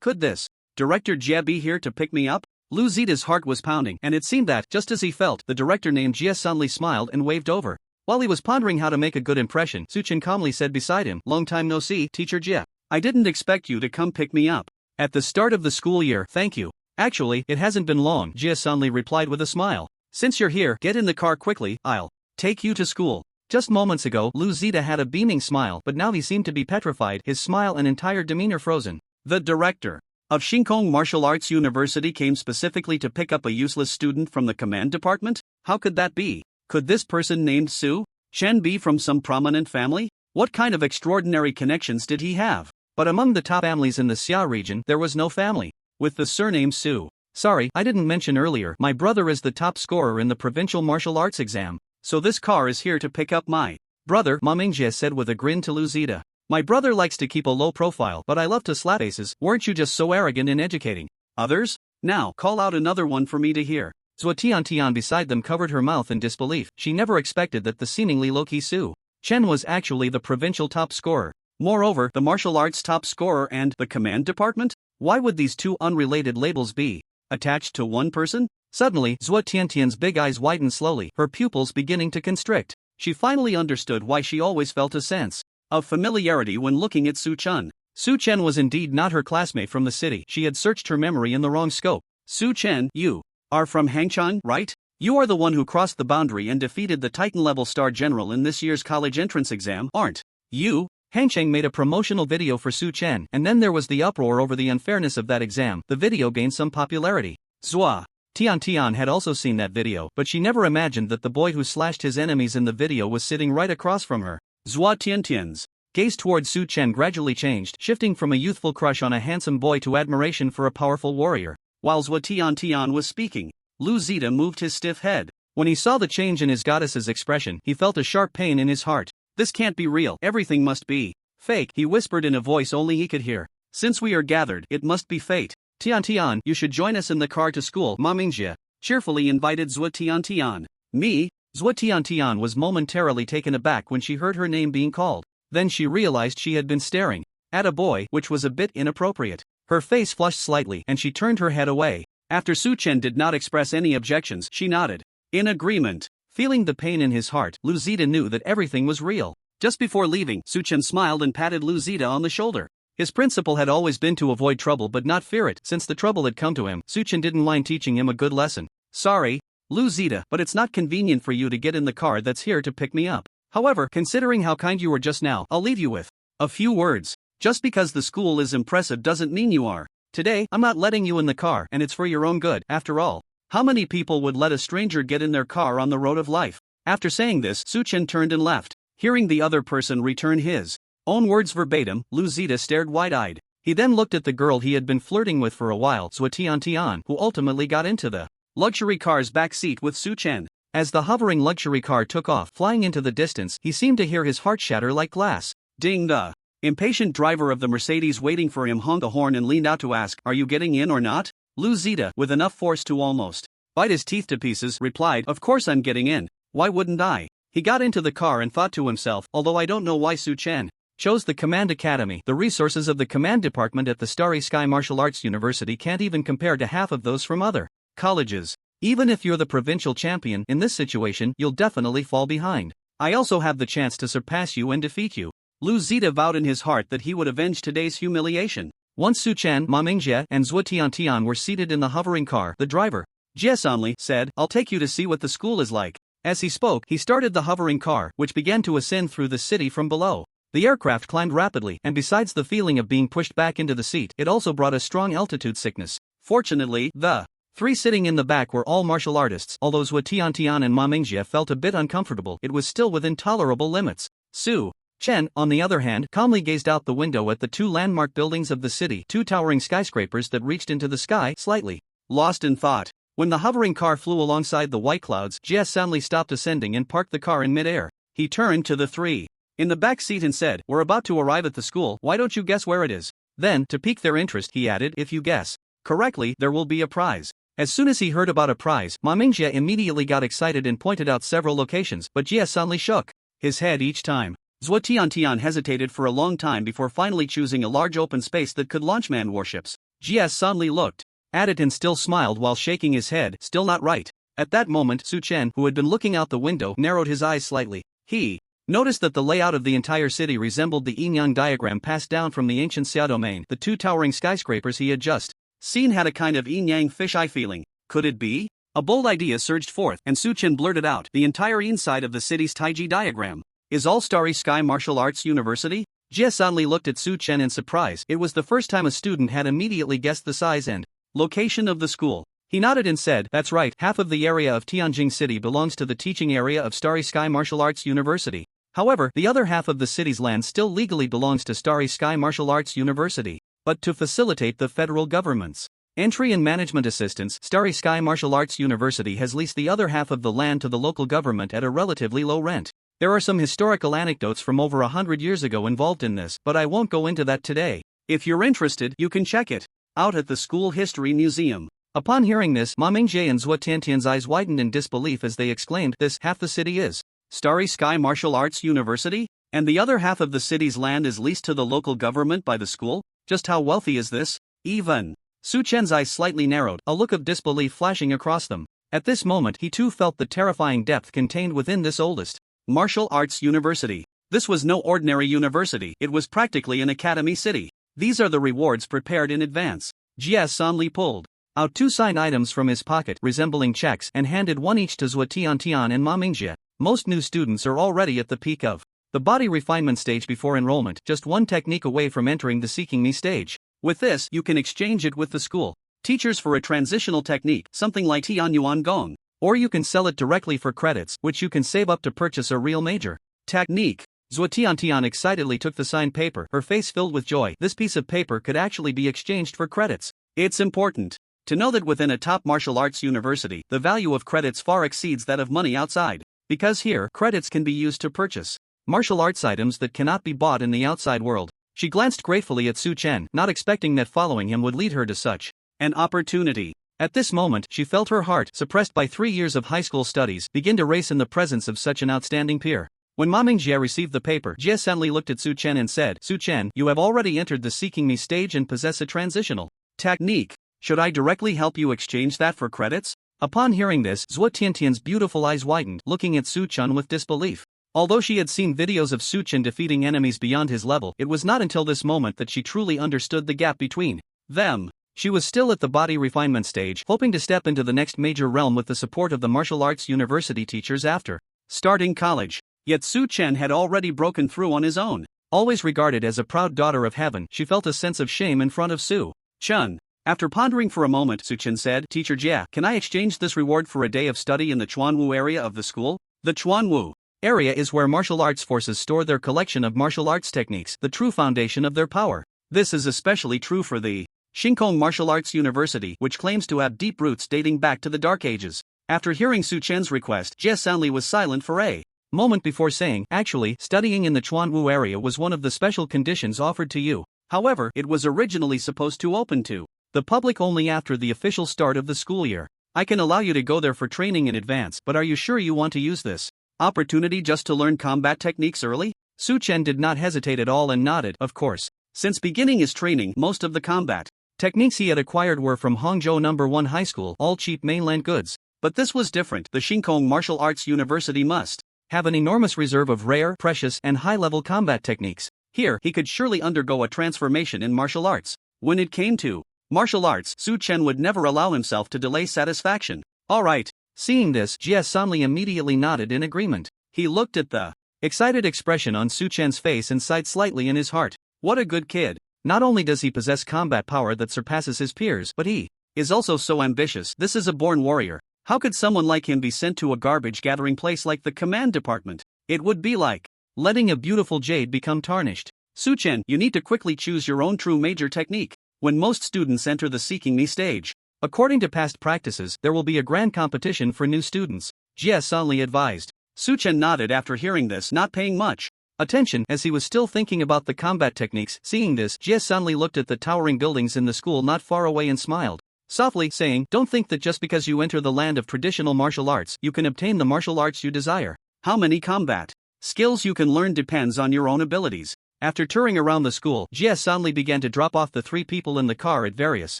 this Director Jie be here to pick me up? Lu Zita's heart was pounding, and it seemed that, just as he felt, the director named Jie suddenly smiled and waved over. While he was pondering how to make a good impression, Su Chen calmly said beside him, long time no see, Teacher Jie. I didn't expect you to come pick me up at the start of the school year. Thank you. Actually, it hasn't been long, Jie suddenly replied with a smile. Since you're here, get in the car quickly, I'll take you to school. Just moments ago, Lu Zita had a beaming smile, but now he seemed to be petrified, his smile and entire demeanor frozen. The director of Shinkong Martial Arts University came specifically to pick up a useless student from the command department? How could that be? Could this person named Su Chen be from some prominent family? What kind of extraordinary connections did he have? But among the top families in the Xia region, there was no family with the surname Su. Sorry, I didn't mention earlier, my brother is the top scorer in the provincial martial arts exam. So this car is here to pick up my brother, Ma Mingjie said with a grin to Lu Zita. My brother likes to keep a low profile, but I love to slap aces. Weren't you just so arrogant in educating others? Now, call out another one for me to hear. Zwa Tian beside them covered her mouth in disbelief. She never expected that the seemingly low-key Su Chen was actually the provincial top scorer. Moreover, the martial arts top scorer and the command department? Why would these two unrelated labels be attached to one person? Suddenly, Zwa Tian's big eyes widened slowly, her pupils beginning to constrict. She finally understood why she always felt a sense of familiarity when looking at Su Chen. Su Chen was indeed not her classmate from the city. She had searched her memory in the wrong scope. Su Chen, you are from Hangchang, right? You are the one who crossed the boundary and defeated the Titan-level star general in this year's college entrance exam, aren't you? Hangcheng made a promotional video for Su Chen, and then there was the uproar over the unfairness of that exam. The video gained some popularity. Zua Tian had also seen that video, but she never imagined that the boy who slashed his enemies in the video was sitting right across from her. Zua Tian's gaze towards Su Chen gradually changed, shifting from a youthful crush on a handsome boy to admiration for a powerful warrior. While Zua Tian was speaking, Lu Zita moved his stiff head. When he saw the change in his goddess's expression, he felt a sharp pain in his heart. This can't be real, everything must be fake, he whispered in a voice only he could hear. Since we are gathered, it must be fate. Tian, you should join us in the car to school, Ma Mingjie cheerfully invited Zua Tian. Me? Zua Tian was momentarily taken aback when she heard her name being called. Then she realized she had been staring at a boy, which was a bit inappropriate. Her face flushed slightly and she turned her head away. After Su Chen did not express any objections, she nodded in agreement. Feeling the pain in his heart, Lu Zita knew that everything was real. Just before leaving, Su Chen smiled and patted Lu Zita on the shoulder. His principle had always been to avoid trouble but not fear it. Since the trouble had come to him, Su Chen didn't mind teaching him a good lesson. Sorry, Lu Zita, but it's not convenient for you to get in the car that's here to pick me up. However, considering how kind you were just now, I'll leave you with a few words. Just because the school is impressive doesn't mean you are. Today, I'm not letting you in the car, and it's for your own good. After all, how many people would let a stranger get in their car on the road of life? After saying this, Su Chen turned and left. Hearing the other person return his own words verbatim, Lu Zita stared wide-eyed. He then looked at the girl he had been flirting with for a while, Zua Tian, who ultimately got into the luxury car's back seat with Su Chen. As the hovering luxury car took off, flying into the distance, he seemed to hear his heart shatter like glass. Ding! The impatient driver of the Mercedes waiting for him honked the horn and leaned out to ask, "Are you getting in or not?" Lu Zita, with enough force to almost bite his teeth to pieces, replied, "Of course I'm getting in. Why wouldn't I?" He got into the car and thought to himself, although I don't know why Su Chen chose the Command Academy. The resources of the Command Department at the Starry Sky Martial Arts University can't even compare to half of those from other colleges. Even if you're the provincial champion, in this situation, you'll definitely fall behind. I also have the chance to surpass you and defeat you. Lu Zita vowed in his heart that he would avenge today's humiliation. Once Su Chen, Ma Mingjie, and Zua Tian were seated in the hovering car, the driver, Jie Sanli, said, "I'll take you to see what the school is like." As he spoke, he started the hovering car, which began to ascend through the city from below. The aircraft climbed rapidly, and besides the feeling of being pushed back into the seat, it also brought a strong altitude sickness. Fortunately, the three sitting in the back were all martial artists. Although Zua Tian and Ma Mingjie felt a bit uncomfortable, it was still within tolerable limits. Su Chen, on the other hand, calmly gazed out the window at the two landmark buildings of the city, two towering skyscrapers that reached into the sky, slightly lost in thought. When the hovering car flew alongside the white clouds, Jie Sanli stopped ascending and parked the car in midair. He turned to the three in the back seat and said, "We're about to arrive at the school, why don't you guess where it is?" Then, to pique their interest, he added, "If you guess correctly, there will be a prize." As soon as he heard about a prize, Ma Mingjie immediately got excited and pointed out several locations, but Jie Sanli shook his head each time. Zua Tian hesitated for a long time before finally choosing a large open space that could launch man warships. Jie Sanli looked at it and still smiled while shaking his head, still not right. At that moment, Su Chen, who had been looking out the window, narrowed his eyes slightly. He noticed that the layout of the entire city resembled the yin-yang diagram passed down from the ancient Xia domain. The two towering skyscrapers he had just seen had a kind of yin-yang fisheye feeling. Could it be? A bold idea surged forth, and Su Chen blurted out, "The entire inside of the city's Taiji diagram is all Starry Sky Martial Arts University?" Jie Sanli looked at Su Chen in surprise. It was the first time a student had immediately guessed the size and location of the school. He nodded and said, "That's right, half of the area of Tianjing City belongs to the teaching area of Starry Sky Martial Arts University. However, the other half of the city's land still legally belongs to Starry Sky Martial Arts University. But to facilitate the federal government's entry and management assistance, Starry Sky Martial Arts University has leased the other half of the land to the local government at a relatively low rent. There are some historical anecdotes from over 100 years ago involved in this, but I won't go into that today. If you're interested, you can check it out at the School History Museum." Upon hearing this, Ma Mingjie and Zua Tian's eyes widened in disbelief as they exclaimed, "This half the city is Starry Sky Martial Arts University? And the other half of the city's land is leased to the local government by the school? Just how wealthy is this?" Even Su Chen's eyes slightly narrowed, a look of disbelief flashing across them. At this moment he too felt the terrifying depth contained within this oldest martial arts university. This was no ordinary university, it was practically an academy city. "These are the rewards prepared in advance." Jie Sanli pulled out two signed items from his pocket, resembling checks, and handed one each to Zua Tian and Ma Mingjie. "Most new students are already at the peak of The body refinement stage before enrollment, just one technique away from entering the Seeking Me stage. With this, you can exchange it with the school teachers for a transitional technique, something like Tianyuan Gong. Or you can sell it directly for credits, which you can save up to purchase a real major technique. Tian excitedly took the signed paper, her face filled with joy. This piece of paper could actually be exchanged for credits. It's important to know that within a top martial arts university, the value of credits far exceeds that of money outside. Because here, credits can be used to purchase martial arts items that cannot be bought in the outside world. She glanced gratefully at Su Chen, not expecting that following him would lead her to such an opportunity. At this moment, she felt her heart, suppressed by 3 years of high school studies, begin to race in the presence of such an outstanding peer. When Ma Mingjie received the paper, Jie Sanli looked at Su Chen and said, Su Chen, you have already entered the Seeking Me stage and possess a transitional technique. Should I directly help you exchange that for credits? Upon hearing this, Zhuo Tiantian's beautiful eyes widened, looking at Su Chen with disbelief. Although she had seen videos of Su Chen defeating enemies beyond his level, it was not until this moment that she truly understood the gap between them. She was still at the body refinement stage, hoping to step into the next major realm with the support of the martial arts university teachers after starting college. Yet Su Chen had already broken through on his own. Always regarded as a proud daughter of heaven, she felt a sense of shame in front of Su Chen. After pondering for a moment, Su Chen said, Teacher Jia, can I exchange this reward for a day of study in the Chuanwu area of the school? The Chuanwu area is where martial arts forces store their collection of martial arts techniques, the true foundation of their power. This is especially true for the Shinkong Martial Arts University, which claims to have deep roots dating back to the Dark Ages. After hearing Su Chen's request, Jie Sanli was silent for a moment before saying, actually, studying in the Chuanwu area was one of the special conditions offered to you. However, it was originally supposed to open to the public only after the official start of the school year. I can allow you to go there for training in advance, but are you sure you want to use this opportunity just to learn combat techniques early? Su Chen did not hesitate at all and nodded, of course. Since beginning his training, most of the combat techniques he had acquired were from Hangzhou No. 1 High School, all cheap mainland goods. But this was different. The Shinkong Martial Arts University must have an enormous reserve of rare, precious, and high-level combat techniques. Here, he could surely undergo a transformation in martial arts. When it came to martial arts, Su Chen would never allow himself to delay satisfaction. All right. Seeing this, Jie Sanli immediately nodded in agreement. He looked at the excited expression on Su Chen's face and sighed slightly in his heart. What a good kid. Not only does he possess combat power that surpasses his peers, but he is also so ambitious. This is a born warrior. How could someone like him be sent to a garbage gathering place like the command department? It would be like letting a beautiful jade become tarnished. Su Chen, you need to quickly choose your own true major technique. When most students enter the Seeking Me stage, according to past practices, there will be a grand competition for new students, Jie Sanli advised. Su Chen nodded after hearing this, not paying much attention as he was still thinking about the combat techniques. Seeing this, Jie Sanli looked at the towering buildings in the school not far away and smiled softly, saying, don't think that just because you enter the land of traditional martial arts, you can obtain the martial arts you desire. How many combat skills you can learn depends on your own abilities. After touring around the school, Jie Sanli began to drop off the 3 people in the car at various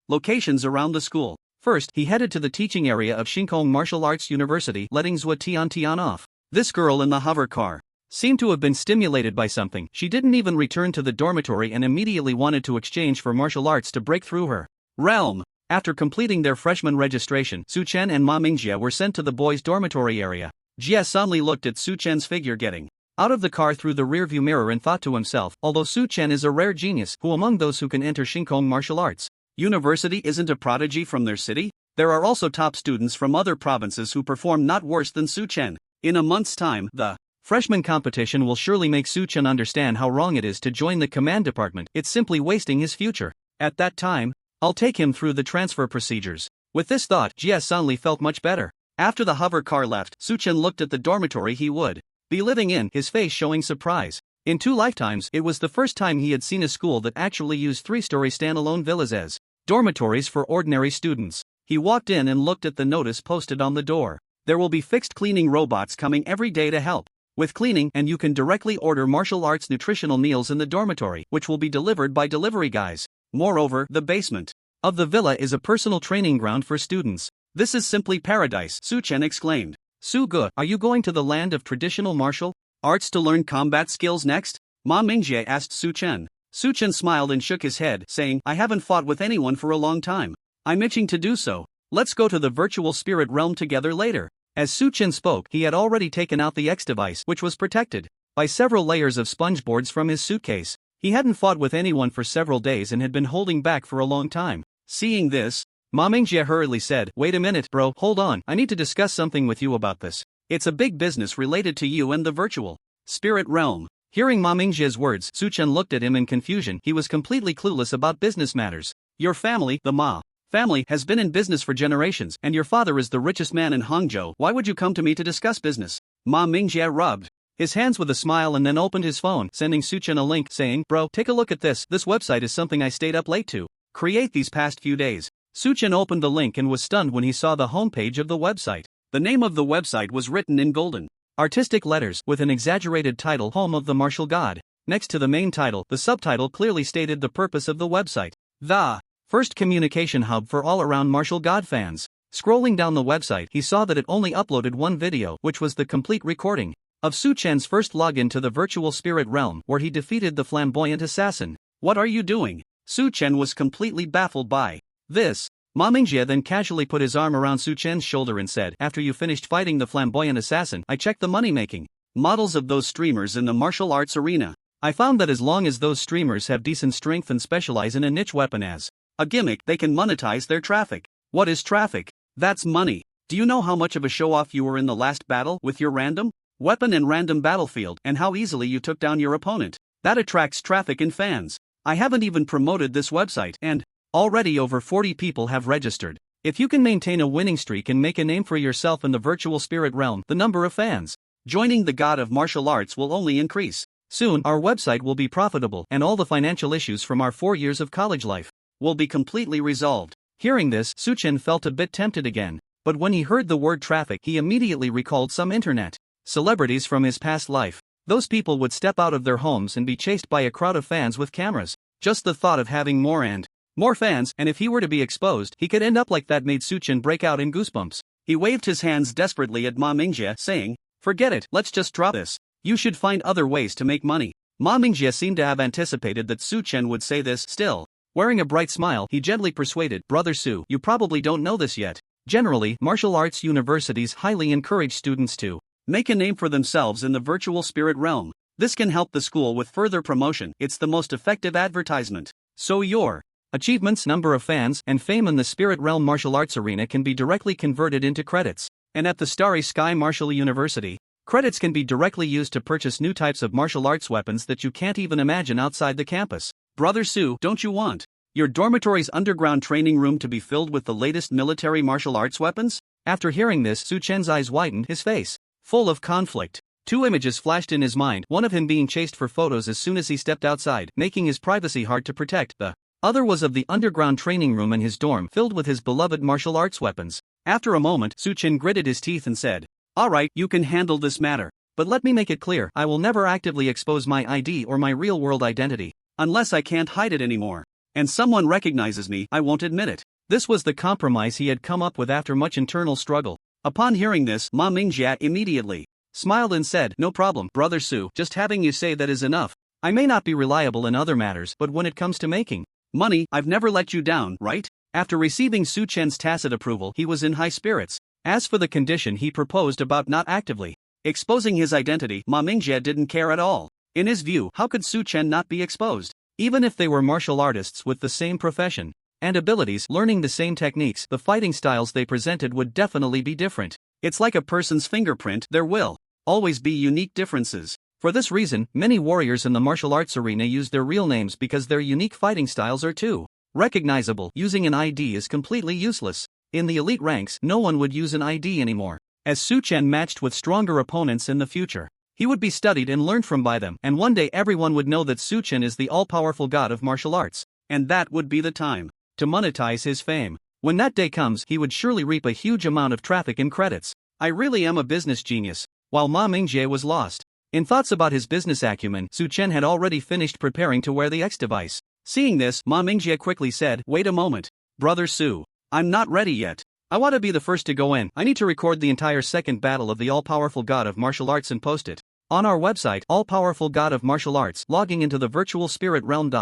locations around the school. First, he headed to the teaching area of Shinkong Martial Arts University, letting Zhuo Tiantian off. This girl in the hover car seemed to have been stimulated by something. She didn't even return to the dormitory and immediately wanted to exchange for martial arts to break through her realm. After completing their freshman registration, Su Chen and Ma Mingjie were sent to the boys' dormitory area. Jie Sanli looked at Su Chen's figure getting out of the car through the rearview mirror and thought to himself, although Su Chen is a rare genius, who among those who can enter Shinkong Martial Arts University isn't a prodigy from their city? There are also top students from other provinces who perform not worse than Su Chen. In a month's time, the freshman competition will surely make Su Chen understand how wrong it is to join the command department. It's simply wasting his future. At that time, I'll take him through the transfer procedures. With this thought, Jie Sanli felt much better. After the hover car left, Su Chen looked at the dormitory he would be living in, his face showing surprise. In 2 lifetimes, it was the first time he had seen a school that actually used 3-story standalone villas as dormitories for ordinary students. He walked in and looked at the notice posted on the door. There will be fixed cleaning robots coming every day to help with cleaning, and you can directly order martial arts nutritional meals in the dormitory, which will be delivered by delivery guys. Moreover, the basement of the villa is a personal training ground for students. This is simply paradise, Su Chen exclaimed. Su Ge, are you going to the land of traditional martial arts to learn combat skills next? Ma Mingjie asked Su Chen. Su Chen smiled and shook his head, saying, I haven't fought with anyone for a long time. I'm itching to do so. Let's go to the virtual spirit realm together later. As Su Chen spoke, he had already taken out the X device, which was protected. by several layers of sponge boards from his suitcase. He hadn't fought with anyone for several days and had been holding back for a long time. Seeing this, Ma Mingjie hurriedly said, "Wait a minute, bro, hold on, I need to discuss something with you about this. It's a big business related to you and the virtual spirit realm." Hearing Ma Mingjie's words, Su Chen looked at him in confusion. He was completely clueless about business matters. "Your family, the Ma family, has been in business for generations, and your father is the richest man in Hangzhou. Why would you come to me to discuss business?" Ma Mingjie rubbed his hands with a smile and then opened his phone, sending Su Chen a link, saying, "Bro, take a look at this. This website is something I stayed up late to create these past few days." Su Chen opened the link and was stunned when he saw the homepage of the website. The name of the website was written in golden artistic letters, with an exaggerated title, Home of the Martial God. Next to the main title, the subtitle clearly stated the purpose of the website: the first communication hub for all-around martial god fans. Scrolling down the website, he saw that it only uploaded one video, which was the complete recording of Su Chen's first login to the virtual spirit realm, where he defeated the flamboyant assassin. "What are you doing?" Su Chen was completely baffled by this. Ma Mingjie then casually put his arm around Su Chen's shoulder and said, "After you finished fighting the flamboyant assassin, I checked the money-making models of those streamers in the martial arts arena. I found that as long as those streamers have decent strength and specialize in a niche weapon as a gimmick, they can monetize their traffic." "What is traffic?" "That's money. Do you know how much of a show-off you were in the last battle with your random weapon and random battlefield, and how easily you took down your opponent? That attracts traffic and fans. I haven't even promoted this website, and already over 40 people have registered. If you can maintain a winning streak and make a name for yourself in the virtual spirit realm, the number of fans joining the god of martial arts will only increase. Soon, our website will be profitable, and all the financial issues from our 4 years of college life will be completely resolved." Hearing this, Su Chen felt a bit tempted again, but when he heard the word traffic, he immediately recalled some internet celebrities from his past life. Those people would step out of their homes and be chased by a crowd of fans with cameras. Just the thought of having more and more fans, and if he were to be exposed, he could end up like that, made Su Chen break out in goosebumps. He waved his hands desperately at Ma Mingjie, saying, "Forget it, let's just drop this. You should find other ways to make money." Ma Mingjie seemed to have anticipated that Su Chen would say this. Still wearing a bright smile, he gently persuaded, "Brother Su, you probably don't know this yet. Generally, martial arts universities highly encourage students to make a name for themselves in the virtual spirit realm. This can help the school with further promotion. It's the most effective advertisement. So your achievements, number of fans, and fame in the spirit realm martial arts arena can be directly converted into credits. And at the Starry Sky Martial University, credits can be directly used to purchase new types of martial arts weapons that you can't even imagine outside the campus. Brother Su, don't you want your dormitory's underground training room to be filled with the latest military martial arts weapons?" After hearing this, Su Chen's eyes widened, his face full of conflict. Two images flashed in his mind, one of him being chased for photos as soon as he stepped outside, making his privacy hard to protect. The other was of the underground training room in his dorm, filled with his beloved martial arts weapons. After a moment, Su Chen gritted his teeth and said, "Alright, you can handle this matter. But let me make it clear, I will never actively expose my ID or my real-world identity. Unless I can't hide it anymore, and someone recognizes me, I won't admit it." This was the compromise he had come up with after much internal struggle. Upon hearing this, Ma Mingjie immediately smiled and said, "No problem, Brother Su, just having you say that is enough. I may not be reliable in other matters, but when it comes to making money, I've never let you down, right?" After receiving Su Chen's tacit approval, he was in high spirits. As for the condition he proposed about not actively exposing his identity, Ma Mingjie didn't care at all. In his view, how could Su Chen not be exposed? Even if they were martial artists with the same profession and abilities, learning the same techniques, the fighting styles they presented would definitely be different. It's like a person's fingerprint, there will always be unique differences. For this reason, many warriors in the martial arts arena use their real names because their unique fighting styles are too recognizable. Using an ID is completely useless. In the elite ranks, no one would use an ID anymore. As Su Chen matched with stronger opponents in the future, he would be studied and learned from by them, and one day everyone would know that Su Chen is the all-powerful god of martial arts, and that would be the time to monetize his fame. When that day comes, he would surely reap a huge amount of traffic and credits. "I really am a business genius." While Ma Mingjie was lost in thoughts about his business acumen, Su Chen had already finished preparing to wear the X device. Seeing this, Ma Mingjie quickly said, "Wait a moment, Brother Su. I'm not ready yet. I want to be the first to go in. I need to record the entire second battle of the all-powerful god of martial arts and post it on our website, All-Powerful God of Martial Arts, logging into the virtual spirit realm.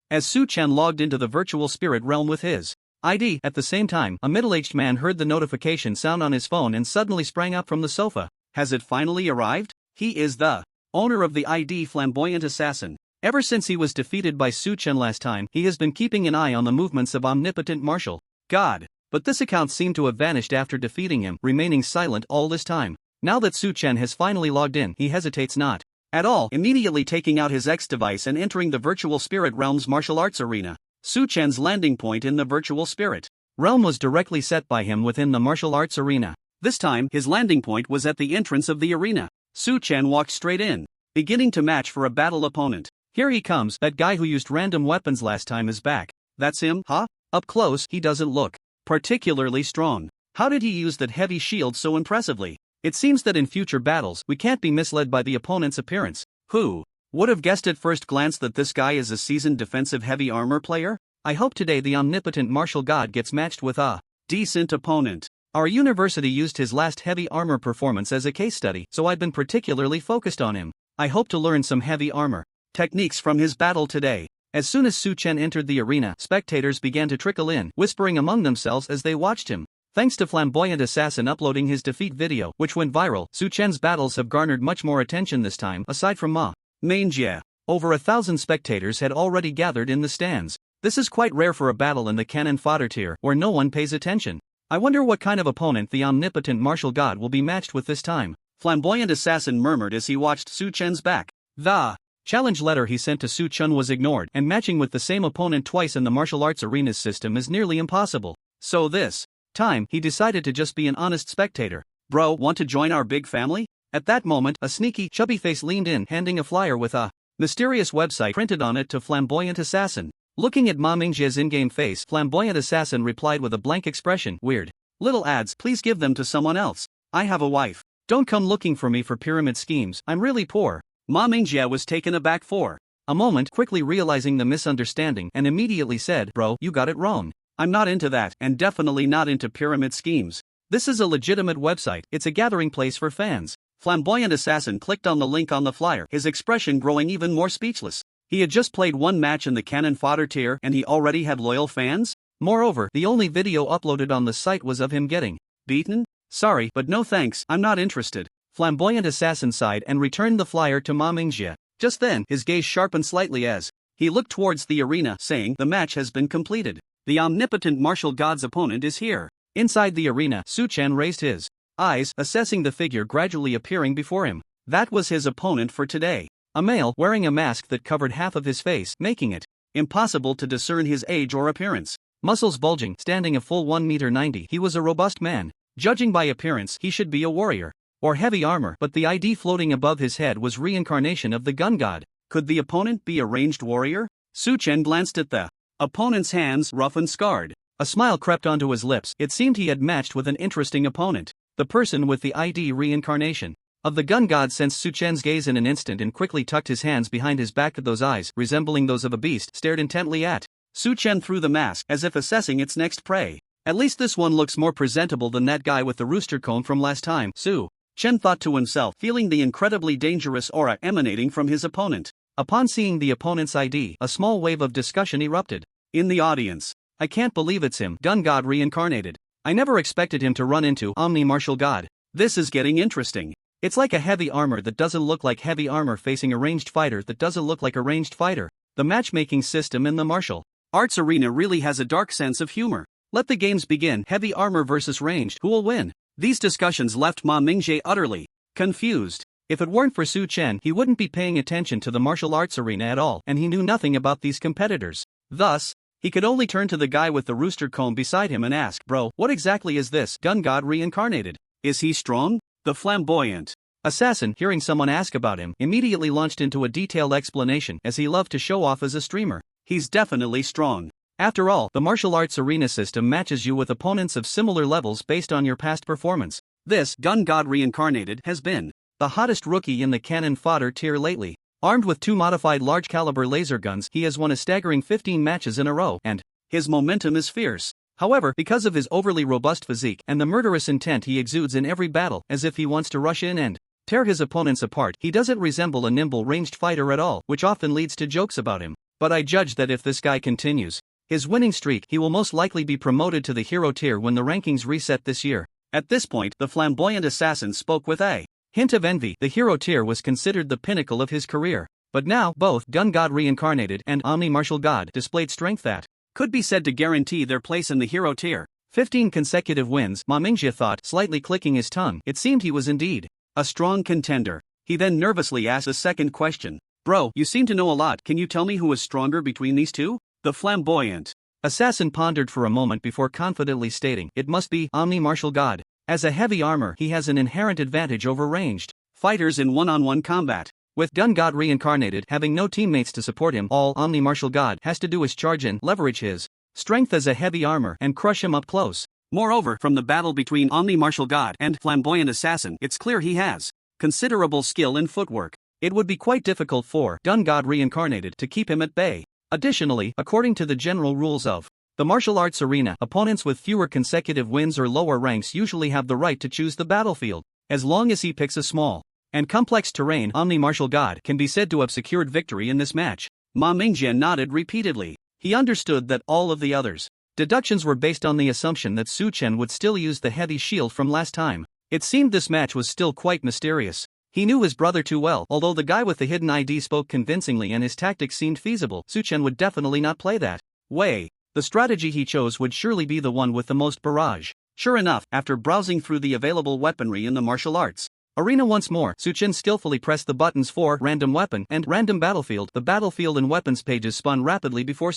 As Su Chen logged into the virtual spirit realm with his ID, at the same time, a middle-aged man heard the notification sound on his phone and suddenly sprang up from the sofa. "Has it finally arrived? He is the owner of the ID Flamboyant Assassin. Ever since he was defeated by Su Chen last time, he has been keeping an eye on the movements of omnipotent martial god. But this account seemed to have vanished after defeating him, remaining silent all this time. Now that Su Chen has finally logged in, he hesitates not at all, immediately taking out his X device and entering the virtual spirit realm's martial arts arena. Su Chen's landing point in the virtual spirit realm was directly set by him within the martial arts arena. This time, his landing point was at the entrance of the arena. Su Chen walked straight in, beginning to match for a battle opponent. Here he comes, that guy who used random weapons last time is back. That's him, huh? Up close, he doesn't look particularly strong. How did he use that heavy shield so impressively? It seems that in future battles, we can't be misled by the opponent's appearance. Who would have guessed at first glance that this guy is a seasoned defensive heavy armor player? I hope today the omnipotent martial god gets matched with a decent opponent. Our university used his last heavy armor performance as a case study, so I've been particularly focused on him. I hope to learn some heavy armor techniques from his battle today. As soon as Su Chen entered the arena, spectators began to trickle in, whispering among themselves as they watched him. Thanks to Flamboyant Assassin uploading his defeat video, which went viral, Su Chen's battles have garnered much more attention this time. Aside from Manga, over 1,000 spectators had already gathered in the stands. This is quite rare for a battle in the cannon fodder tier, where no one pays attention. I wonder what kind of opponent the omnipotent martial god will be matched with this time. Flamboyant Assassin murmured as he watched Su Chen's back. The challenge letter he sent to Su Chen was ignored, and matching with the same opponent twice in the martial arts arenas system is nearly impossible. So this time, he decided to just be an honest spectator. Bro, want to join our big family? At that moment, a sneaky, chubby face leaned in, handing a flyer with a mysterious website printed on it to Flamboyant Assassin. Looking at Ma Mingjie's in-game face, Flamboyant Assassin replied with a blank expression. Weird little ads, please give them to someone else. I have a wife. Don't come looking for me for pyramid schemes, I'm really poor. Ma Mingjie was taken aback for a moment, quickly realizing the misunderstanding, and immediately said, Bro, you got it wrong. I'm not into that, and definitely not into pyramid schemes. This is a legitimate website, it's a gathering place for fans. Flamboyant Assassin clicked on the link on the flyer, his expression growing even more speechless. He had just played one match in the cannon fodder tier and he already had loyal fans? Moreover, the only video uploaded on the site was of him getting beaten? Sorry, but no thanks, I'm not interested. Flamboyant Assassin sighed and returned the flyer to Ma Mingjie. Just then, his gaze sharpened slightly as he looked towards the arena, saying, the match has been completed. The omnipotent martial god's opponent is here. Inside the arena, Su Chen raised his eyes, assessing the figure gradually appearing before him. That was his opponent for today. A male wearing a mask that covered half of his face, making it impossible to discern his age or appearance. Muscles bulging, standing a full 1.90 m, he was a robust man. Judging by appearance, he should be a warrior or heavy armor, but the ID floating above his head was reincarnation of the gun god. Could the opponent be a ranged warrior? Su Chen glanced at the opponent's hands, rough and scarred. A smile crept onto his lips. It seemed he had matched with an interesting opponent. The person with the ID reincarnation of the gun god sensed Su Chen's gaze in an instant and quickly tucked his hands behind his back. Those eyes, resembling those of a beast, stared intently at Su Chen through the mask, as if assessing its next prey. At least this one looks more presentable than that guy with the rooster comb from last time. Su Chen thought to himself, feeling the incredibly dangerous aura emanating from his opponent. Upon seeing the opponent's ID, a small wave of discussion erupted in the audience. I can't believe it's him, gun god reincarnated. I never expected him to run into Omni Martial God. This is getting interesting. It's like a heavy armor that doesn't look like heavy armor facing a ranged fighter that doesn't look like a ranged fighter. The matchmaking system in the martial arts arena really has a dark sense of humor. Let the games begin. Heavy armor versus ranged. Who'll win? These discussions left Ma Mingjie utterly confused. If it weren't for Su Chen, he wouldn't be paying attention to the martial arts arena at all, and he knew nothing about these competitors. Thus, he could only turn to the guy with the rooster comb beside him and ask, Bro, what exactly is this gun god reincarnated? Is he strong? The flamboyant assassin, hearing someone ask about him, immediately launched into a detailed explanation, as he loved to show off as a streamer. He's definitely strong. After all, the martial arts arena system matches you with opponents of similar levels based on your past performance. This gun god reincarnated has been the hottest rookie in the cannon fodder tier lately. Armed with 2 modified large-caliber laser guns, he has won a staggering 15 matches in a row, and his momentum is fierce. However, because of his overly robust physique and the murderous intent he exudes in every battle, as if he wants to rush in and tear his opponents apart, he doesn't resemble a nimble ranged fighter at all, which often leads to jokes about him. But I judge that if this guy continues his winning streak, he will most likely be promoted to the hero tier when the rankings reset this year. At this point, the flamboyant assassin spoke with a Hint of envy, the hero tier was considered the pinnacle of his career. But now, both Gun God Reincarnated and Omni Martial God displayed strength that could be said to guarantee their place in the hero tier. 15 consecutive wins, Ma Mingjie thought, slightly clicking his tongue. It seemed he was indeed a strong contender. He then nervously asked a second question. Bro, you seem to know a lot, can you tell me who is stronger between these two? The flamboyant assassin pondered for a moment before confidently stating, it must be Omni Martial God. As a heavy armor, he has an inherent advantage over ranged fighters in one-on-one combat. With Gun God Reincarnated having no teammates to support him, all Omni Martial God has to do is charge in, leverage his strength as a heavy armor, and crush him up close. Moreover, from the battle between Omni Martial God and Flamboyant Assassin, it's clear he has considerable skill in footwork. It would be quite difficult for Gun God Reincarnated to keep him at bay. Additionally, according to the general rules of the martial arts arena, opponents with fewer consecutive wins or lower ranks usually have the right to choose the battlefield. As long as he picks a small and complex terrain, Omni Martial God can be said to have secured victory in this match. Ma Mingjie nodded repeatedly. He understood that all of the others' deductions were based on the assumption that Chen would still use the heavy shield from last time. It seemed this match was still quite mysterious. He knew his brother too well. Although the guy with the hidden ID spoke convincingly and his tactics seemed feasible, Chen would definitely not play that way. The strategy he chose would surely be the one with the most barrage. Sure enough, after browsing through the available weaponry in the martial arts arena once more, Chen skillfully pressed the buttons for Random Weapon and Random Battlefield. The battlefield and weapons pages spun rapidly before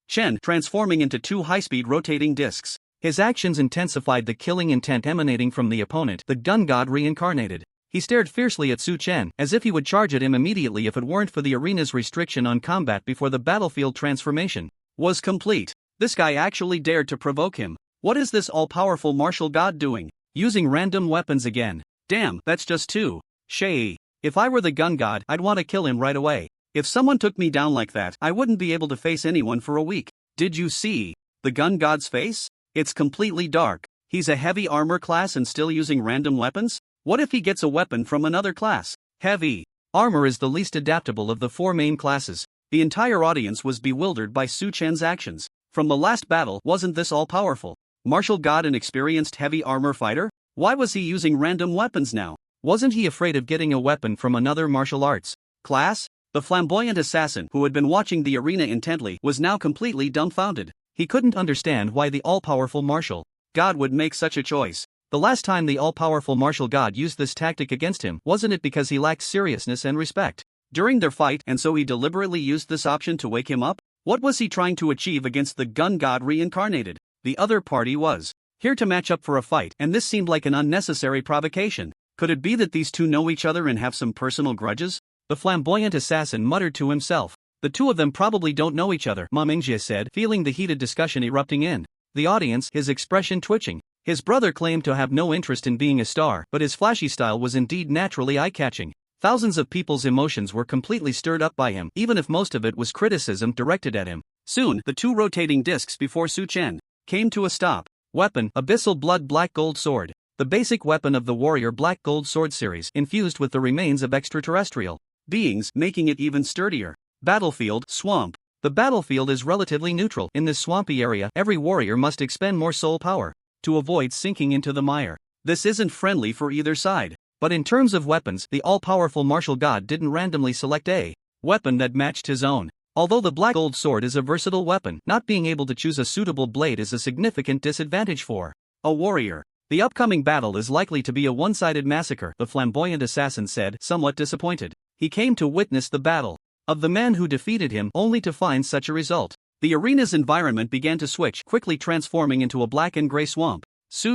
Chen, transforming into two high-speed rotating discs. His actions intensified the killing intent emanating from the opponent, the Gun God Reincarnated. He stared fiercely at Chen, as if he would charge at him immediately if it weren't for the arena's restriction on combat before the battlefield transformation was complete. This guy actually dared to provoke him. What is this all-powerful martial god doing? Using random weapons again. Damn, that's just too shady. If I were the gun god, I'd want to kill him right away. If someone took me down like that, I wouldn't be able to face anyone for a week. Did you see the gun god's face? It's completely dark. He's a heavy armor class and still using random weapons? What if he gets a weapon from another class? Heavy armor is the least adaptable of the four main classes. The entire audience was bewildered by Chen's actions. From the last battle, wasn't this all-powerful martial god an experienced heavy armor fighter? Why was he using random weapons now? Wasn't he afraid of getting a weapon from another martial arts class? The flamboyant assassin, who had been watching the arena intently, was now completely dumbfounded. He couldn't understand why the all-powerful martial god would make such a choice. The last time the all-powerful martial god used this tactic against him, wasn't it because he lacked seriousness and respect during their fight, and so he deliberately used this option to wake him up? What was he trying to achieve against the gun god reincarnated? The other party was here to match up for a fight, and this seemed like an unnecessary provocation. Could it be that these two know each other and have some personal grudges? The flamboyant assassin muttered to himself. The two of them probably don't know each other, Ma Mingjie said, feeling the heated discussion erupting in the audience, his expression twitching. His brother claimed to have no interest in being a star, but his flashy style was indeed naturally eye-catching. Thousands of people's emotions were completely stirred up by him, even if most of it was criticism directed at him. Soon, the two rotating discs before Chen came to a stop. Weapon: Abyssal Blood Black Gold Sword. The basic weapon of the Warrior Black Gold Sword series, infused with the remains of extraterrestrial beings, making it even sturdier. Battlefield: Swamp. The battlefield is relatively neutral. In this swampy area, every warrior must expend more soul power to avoid sinking into the mire. This isn't friendly for either side. But in terms of weapons, the all-powerful martial god didn't randomly select a weapon that matched his own. Although the black gold sword is a versatile weapon, not being able to choose a suitable blade is a significant disadvantage for a warrior. The upcoming battle is likely to be a one-sided massacre, the flamboyant assassin said, somewhat disappointed. He came to witness the battle of the man who defeated him, only to find such a result. The arena's environment began to switch, quickly transforming into a black and gray swamp.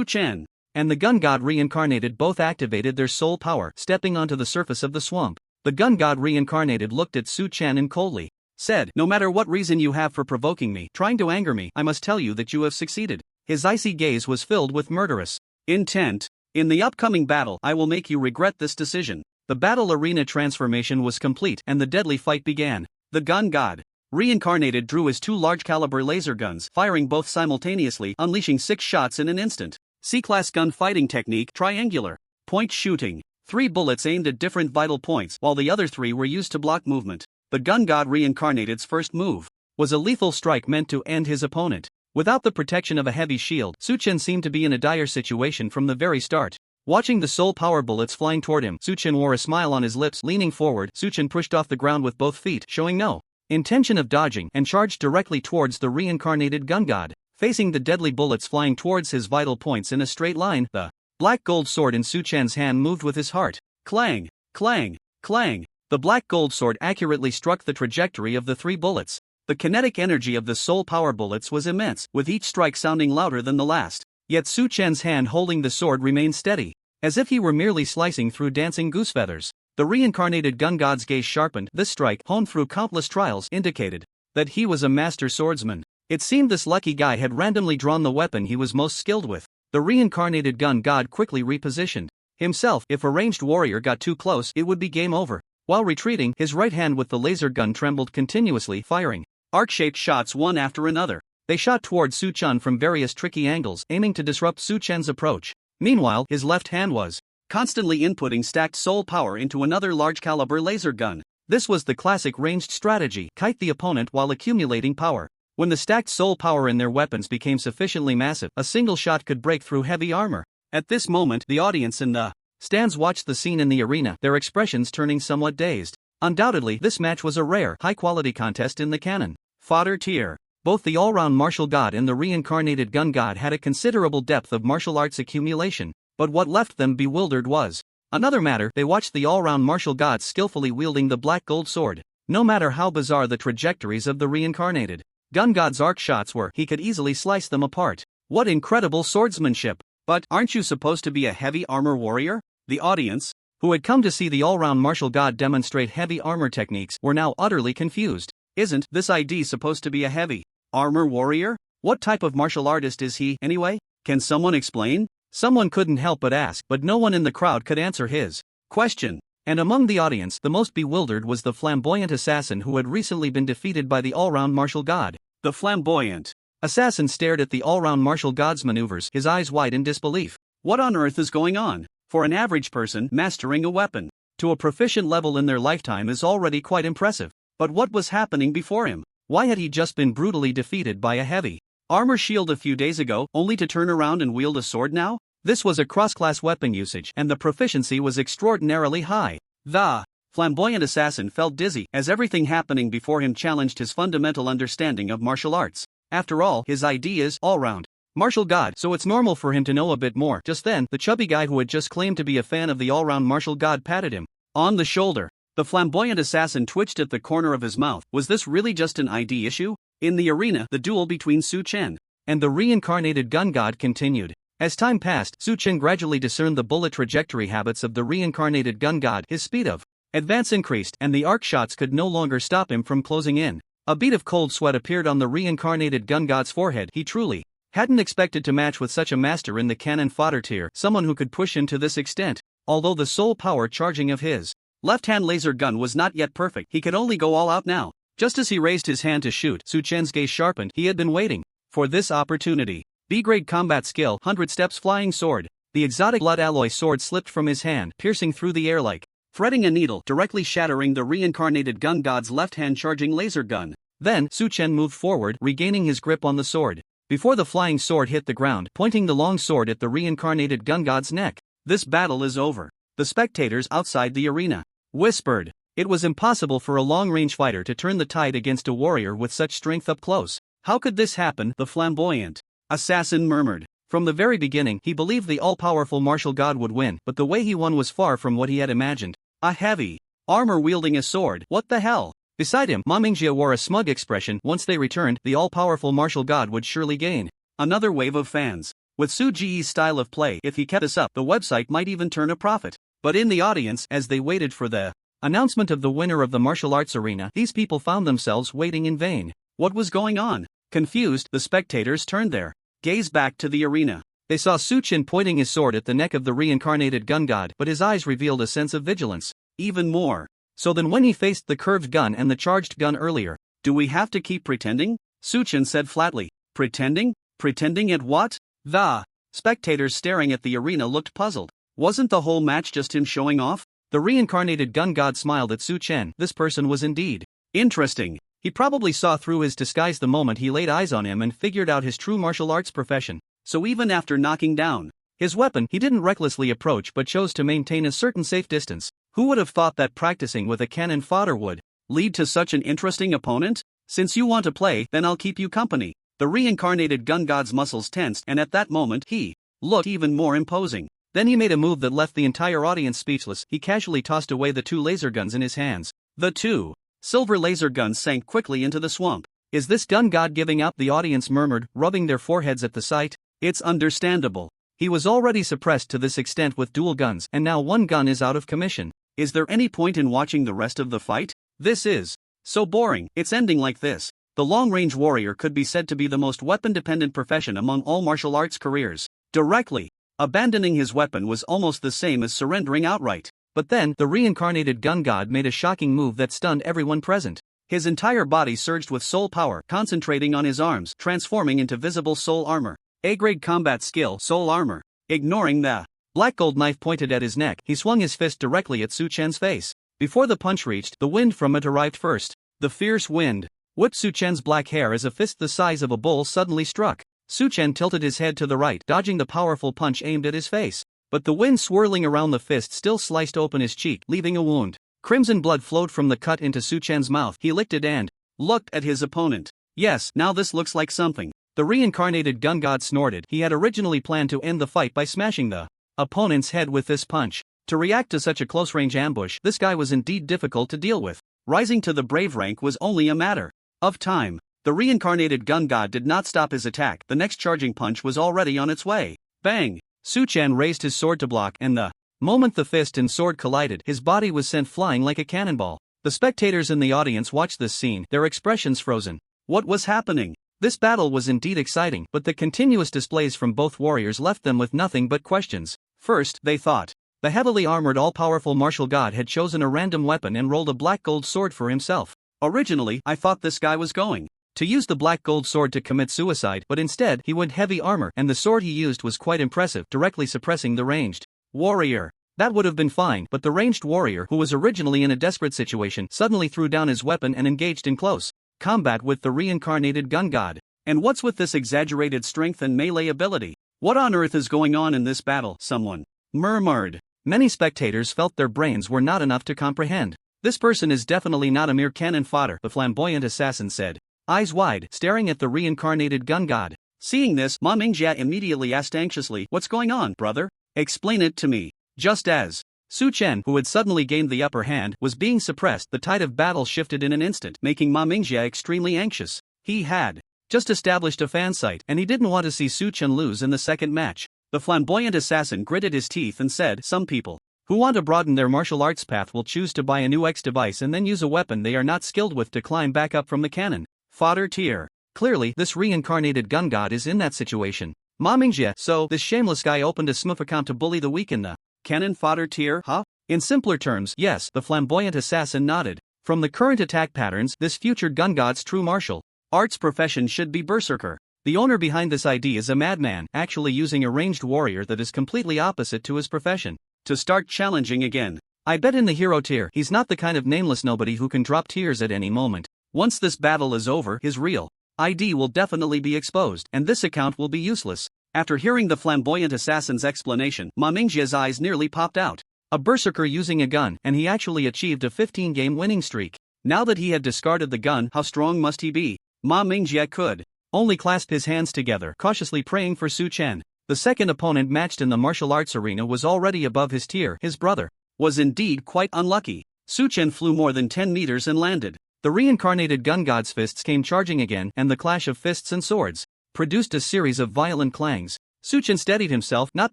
Chen and the gun god reincarnated both activated their soul power, stepping onto the surface of the swamp. The gun god reincarnated looked at Chen and coldly said, "No matter what reason you have for provoking me, trying to anger me, I must tell you that you have succeeded." His icy gaze was filled with murderous intent. "In the upcoming battle, I will make you regret this decision." The battle arena transformation was complete, and the deadly fight began. The gun god reincarnated drew his two large-caliber laser guns, firing both simultaneously, unleashing 6 shots in an instant. C-class gun fighting technique: triangular point shooting. 3 bullets aimed at different vital points, while the other 3 were used to block movement. The gun god reincarnated's first move was a lethal strike meant to end his opponent. Without the protection of a heavy shield, Chen seemed to be in a dire situation from the very start. Watching the soul power bullets flying toward him, Chen wore a smile on his lips. Leaning forward, Chen pushed off the ground with both feet, showing no intention of dodging, and charged directly towards the reincarnated gun god. Facing the deadly bullets flying towards his vital points in a straight line, the black gold sword in Chen's hand moved with his heart. Clang, clang, clang. The black gold sword accurately struck the trajectory of the 3 bullets. The kinetic energy of the soul power bullets was immense, with each strike sounding louder than the last. Yet Chen's hand holding the sword remained steady, as if he were merely slicing through dancing goose feathers. The reincarnated gun god's gaze sharpened. This strike, honed through countless trials, indicated that he was a master swordsman. It seemed this lucky guy had randomly drawn the weapon he was most skilled with. The reincarnated gun god quickly repositioned himself. If a ranged warrior got too close, it would be game over. While retreating, his right hand with the laser gun trembled continuously, firing arc-shaped shots one after another. They shot toward Chen from various tricky angles, aiming to disrupt Chen's approach. Meanwhile, his left hand was constantly inputting stacked soul power into another large-caliber laser gun. This was the classic ranged strategy: kite the opponent while accumulating power. When the stacked soul power in their weapons became sufficiently massive, a single shot could break through heavy armor. At this moment, the audience in the stands watched the scene in the arena, their expressions turning somewhat dazed. Undoubtedly, this match was a rare, high-quality contest in the canon fodder tier. Both the all-round martial god and the reincarnated gun god had a considerable depth of martial arts accumulation, but what left them bewildered was another matter. They watched the all-round martial god skillfully wielding the black gold sword. No matter how bizarre the trajectories of the reincarnated gun god's arc shots were, he could easily slice them apart. What incredible swordsmanship! But aren't you supposed to be a heavy armor warrior? The audience, who had come to see the all-round martial god demonstrate heavy armor techniques, were now utterly confused. Isn't this ID supposed to be a heavy armor warrior? What type of martial artist is he, anyway? Can someone explain? Someone couldn't help but ask, but no one in the crowd could answer his question. And among the audience, the most bewildered was the flamboyant assassin who had recently been defeated by the all-round martial god. The flamboyant assassin stared at the all-round martial god's maneuvers, his eyes wide in disbelief. What on earth is going on? For an average person, mastering a weapon to a proficient level in their lifetime is already quite impressive. But what was happening before him? Why had he just been brutally defeated by a heavy armor shield a few days ago, only to turn around and wield a sword now? This was a cross-class weapon usage, and the proficiency was extraordinarily high. The flamboyant assassin felt dizzy, as everything happening before him challenged his fundamental understanding of martial arts. After all, his ID is all-round martial god, so it's normal for him to know a bit more. Just then, the chubby guy who had just claimed to be a fan of the all-round martial god patted him on the shoulder. The flamboyant assassin twitched at the corner of his mouth. Was this really just an ID issue? In the arena, the duel between Chen and the reincarnated gun god continued. As time passed, Chen gradually discerned the bullet trajectory habits of the reincarnated gun god. His speed of advance increased, and the arc shots could no longer stop him from closing in. A bead of cold sweat appeared on the reincarnated gun god's forehead. He truly hadn't expected to match with such a master in the canon fodder tier, someone who could push him to this extent. Although the soul power charging of his left-hand laser gun was not yet perfect, he could only go all out now. Just as he raised his hand to shoot, Chen's gaze sharpened. He had been waiting for this opportunity. B-grade combat skill, 100 steps flying sword. The exotic blood alloy sword slipped from his hand, piercing through the air like threading a needle, directly shattering the reincarnated gun god's left-hand charging laser gun. Then, Chen moved forward, regaining his grip on the sword. Before the flying sword hit the ground, pointing the long sword at the reincarnated gun god's neck. This battle is over. The spectators outside the arena whispered. It was impossible for a long-range fighter to turn the tide against a warrior with such strength up close. How could this happen? The flamboyant assassin murmured. From the very beginning, he believed the all-powerful martial god would win, but the way he won was far from what he had imagined. A heavy armor wielding a sword. What the hell? Beside him, Ma Mingjie wore a smug expression. Once they returned, the all-powerful martial god would surely gain another wave of fans. With Su Ji's style of play, if he kept this up, the website might even turn a profit. But in the audience, as they waited for the announcement of the winner of the martial arts arena, these people found themselves waiting in vain. What was going on? Confused, the spectators turned their gaze back to the arena. They saw Chen pointing his sword at the neck of the reincarnated gun god, but his eyes revealed a sense of vigilance. Even more so than when he faced the curved gun and the charged gun earlier. Do we have to keep pretending? Chen said flatly. Pretending? Pretending at what? The spectators staring at the arena looked puzzled. Wasn't the whole match just him showing off? The reincarnated gun god smiled at Chen. This person was indeed interesting. He probably saw through his disguise the moment he laid eyes on him and figured out his true martial arts profession. So even after knocking down His weapon he didn't recklessly approach but chose to maintain a certain safe distance. Who would have thought that practicing with a cannon fodder would lead to such an interesting opponent? Since you want to play, then I'll keep you company. The reincarnated gun god's muscles tensed, and at that moment he looked even more imposing. Then he made a move that left the entire audience speechless. He casually tossed away the 2 laser guns in his hands. The 2 silver laser guns sank quickly into the swamp. Is this gun god giving out? The audience murmured, rubbing their foreheads at the sight. It's understandable. He was already suppressed to this extent with dual guns, and now one gun is out of commission. Is there any point in watching the rest of the fight? This is so boring. It's ending like this. The long-range warrior could be said to be the most weapon-dependent profession among all martial arts careers. Directly abandoning his weapon was almost the same as surrendering outright. But then, the reincarnated gun god made a shocking move that stunned everyone present. His entire body surged with soul power, concentrating on his arms, transforming into visible soul armor. A-grade combat skill, soul armor. Ignoring the black gold knife pointed at his neck, he swung his fist directly at Su Chen's face. Before the punch reached, the wind from it arrived first. The fierce wind whipped Su Chen's black hair as a fist the size of a bull suddenly struck. Su Chen tilted his head to the right, dodging the powerful punch aimed at his face. But the wind swirling around the fist still sliced open his cheek, leaving a wound. Crimson blood flowed from the cut into Su Chen's mouth. He licked it and looked at his opponent. Yes, now this looks like something. The reincarnated gun god snorted. He had originally planned to end the fight by smashing the opponent's head with this punch. To react to such a close-range ambush, this guy was indeed difficult to deal with. Rising to the brave rank was only a matter of time. The reincarnated gun god did not stop his attack. The next charging punch was already on its way. Bang! Su Chen raised his sword to block, and the moment the fist and sword collided, his body was sent flying like a cannonball. The spectators in the audience watched this scene, their expressions frozen. What was happening? This battle was indeed exciting, but the continuous displays from both warriors left them with nothing but questions. First, they thought the heavily armored all-powerful martial god had chosen a random weapon and rolled a black gold sword for himself. Originally, I thought this guy was going to use the black gold sword to commit suicide, but instead he went heavy armor, and the sword he used was quite impressive, directly suppressing the ranged warrior. That would have been fine, but the ranged warrior, who was originally in a desperate situation, suddenly threw down his weapon and engaged in close combat with the reincarnated gun god. And what's with this exaggerated strength and melee ability? What on earth is going on in this battle? Someone murmured. Many spectators felt their brains were not enough to comprehend. This person is definitely not a mere cannon fodder, the flamboyant assassin said, eyes wide, staring at the reincarnated gun god. Seeing this, Ma Mingjia immediately asked anxiously, "What's going on, brother? Explain it to me." Just as Su Chen, who had suddenly gained the upper hand, was being suppressed, the tide of battle shifted in an instant, making Ma Mingjia extremely anxious. He had just established a fan site, and he didn't want to see Su Chen lose in the second match. The flamboyant assassin gritted his teeth and said, "Some people who want to broaden their martial arts path will choose to buy a new X device and then use a weapon they are not skilled with to climb back up from the cannon fodder tier. Clearly, this reincarnated gun god is in that situation. Ma Mingjia, so this shameless guy opened a smurf account to bully the weak in the cannon fodder tier, huh?" In simpler terms, yes, the flamboyant assassin nodded. From the current attack patterns, this future gun god's true martial arts profession should be berserker. The owner behind this idea is a madman, actually using a ranged warrior that is completely opposite to his profession to start challenging again. I bet in the hero tier, he's not the kind of nameless nobody who can drop tears at any moment. Once this battle is over, his real ID will definitely be exposed, and this account will be useless. After hearing the flamboyant assassin's explanation, Ma Mingjia's eyes nearly popped out. A berserker using a gun, and he actually achieved a 15-game winning streak. Now that he had discarded the gun, how strong must he be? Ma Mingjia could only clasp his hands together, cautiously praying for Su Chen. The second opponent matched in the martial arts arena was already above his tier. His brother was indeed quite unlucky. Su Chen flew more than 10 meters and landed. The reincarnated gun god's fists came charging again, and the clash of fists and swords produced a series of violent clangs. Su Chen steadied himself, not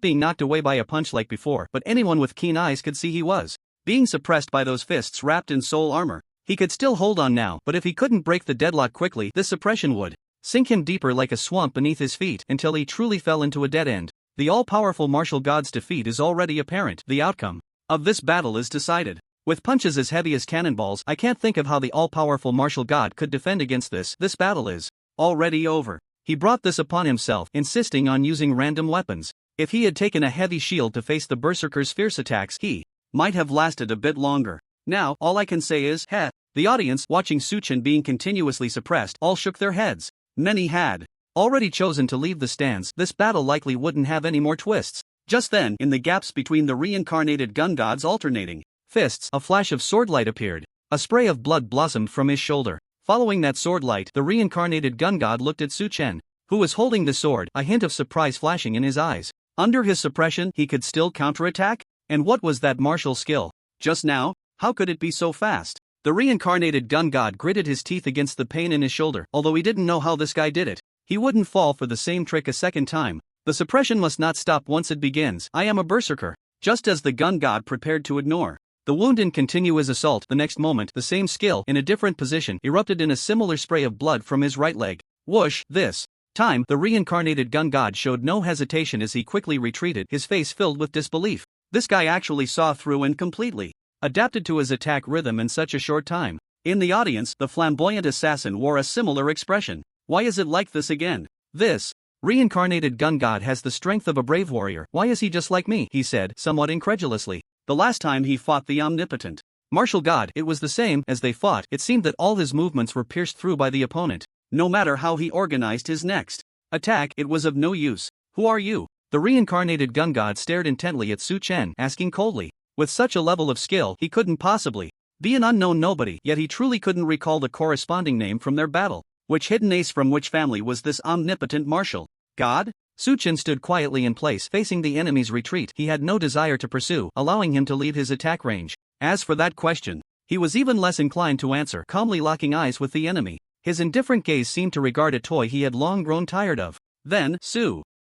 being knocked away by a punch like before, but anyone with keen eyes could see he was being suppressed by those fists wrapped in soul armor. He could still hold on now, but if he couldn't break the deadlock quickly, this suppression would sink him deeper like a swamp beneath his feet until he truly fell into a dead end. The all-powerful martial god's defeat is already apparent. The outcome of this battle is decided. With punches as heavy as cannonballs, I can't think of how the all-powerful martial god could defend against this. This battle is already over. He brought this upon himself, insisting on using random weapons. If he had taken a heavy shield to face the berserker's fierce attacks, he might have lasted a bit longer. Now, all I can say is, heh. The audience, watching Su Chen being continuously suppressed, all shook their heads. Many had already chosen to leave the stands. This battle likely wouldn't have any more twists. Just then, in the gaps between the reincarnated gun god's alternating fists, a flash of swordlight appeared. A spray of blood blossomed from his shoulder. Following that swordlight, the reincarnated gun god looked at Chen, who was holding the sword, a hint of surprise flashing in his eyes. Under his suppression, he could still counterattack? And what was that martial skill? Just now? How could it be so fast? The reincarnated gun god gritted his teeth against the pain in his shoulder, although he didn't know how this guy did it. He wouldn't fall for the same trick a second time. The suppression must not stop once it begins. I am a berserker. Just as the gun god prepared to ignore the wound and continue his assault, the next moment, the same skill, in a different position, erupted in a similar spray of blood from his right leg. Whoosh, this time, the reincarnated gun god showed no hesitation as he quickly retreated, his face filled with disbelief. This guy actually saw through and completely adapted to his attack rhythm in such a short time. In the audience, the flamboyant assassin wore a similar expression. Why is it like this again? This reincarnated gun god has the strength of a brave warrior. Why is he just like me? He said, somewhat incredulously. The last time he fought the omnipotent martial god, it was the same. As they fought, it seemed that all his movements were pierced through by the opponent. No matter how he organized his next attack, it was of no use. Who are you? The reincarnated gun god stared intently at Chen, asking coldly. With such a level of skill, he couldn't possibly be an unknown nobody, yet he truly couldn't recall the corresponding name from their battle. Which hidden ace from which family was this omnipotent martial god? Chen stood quietly in place, facing the enemy's retreat. He had no desire to pursue, allowing him to leave his attack range. As for that question, he was even less inclined to answer, calmly locking eyes with the enemy. His indifferent gaze seemed to regard a toy he had long grown tired of. Then,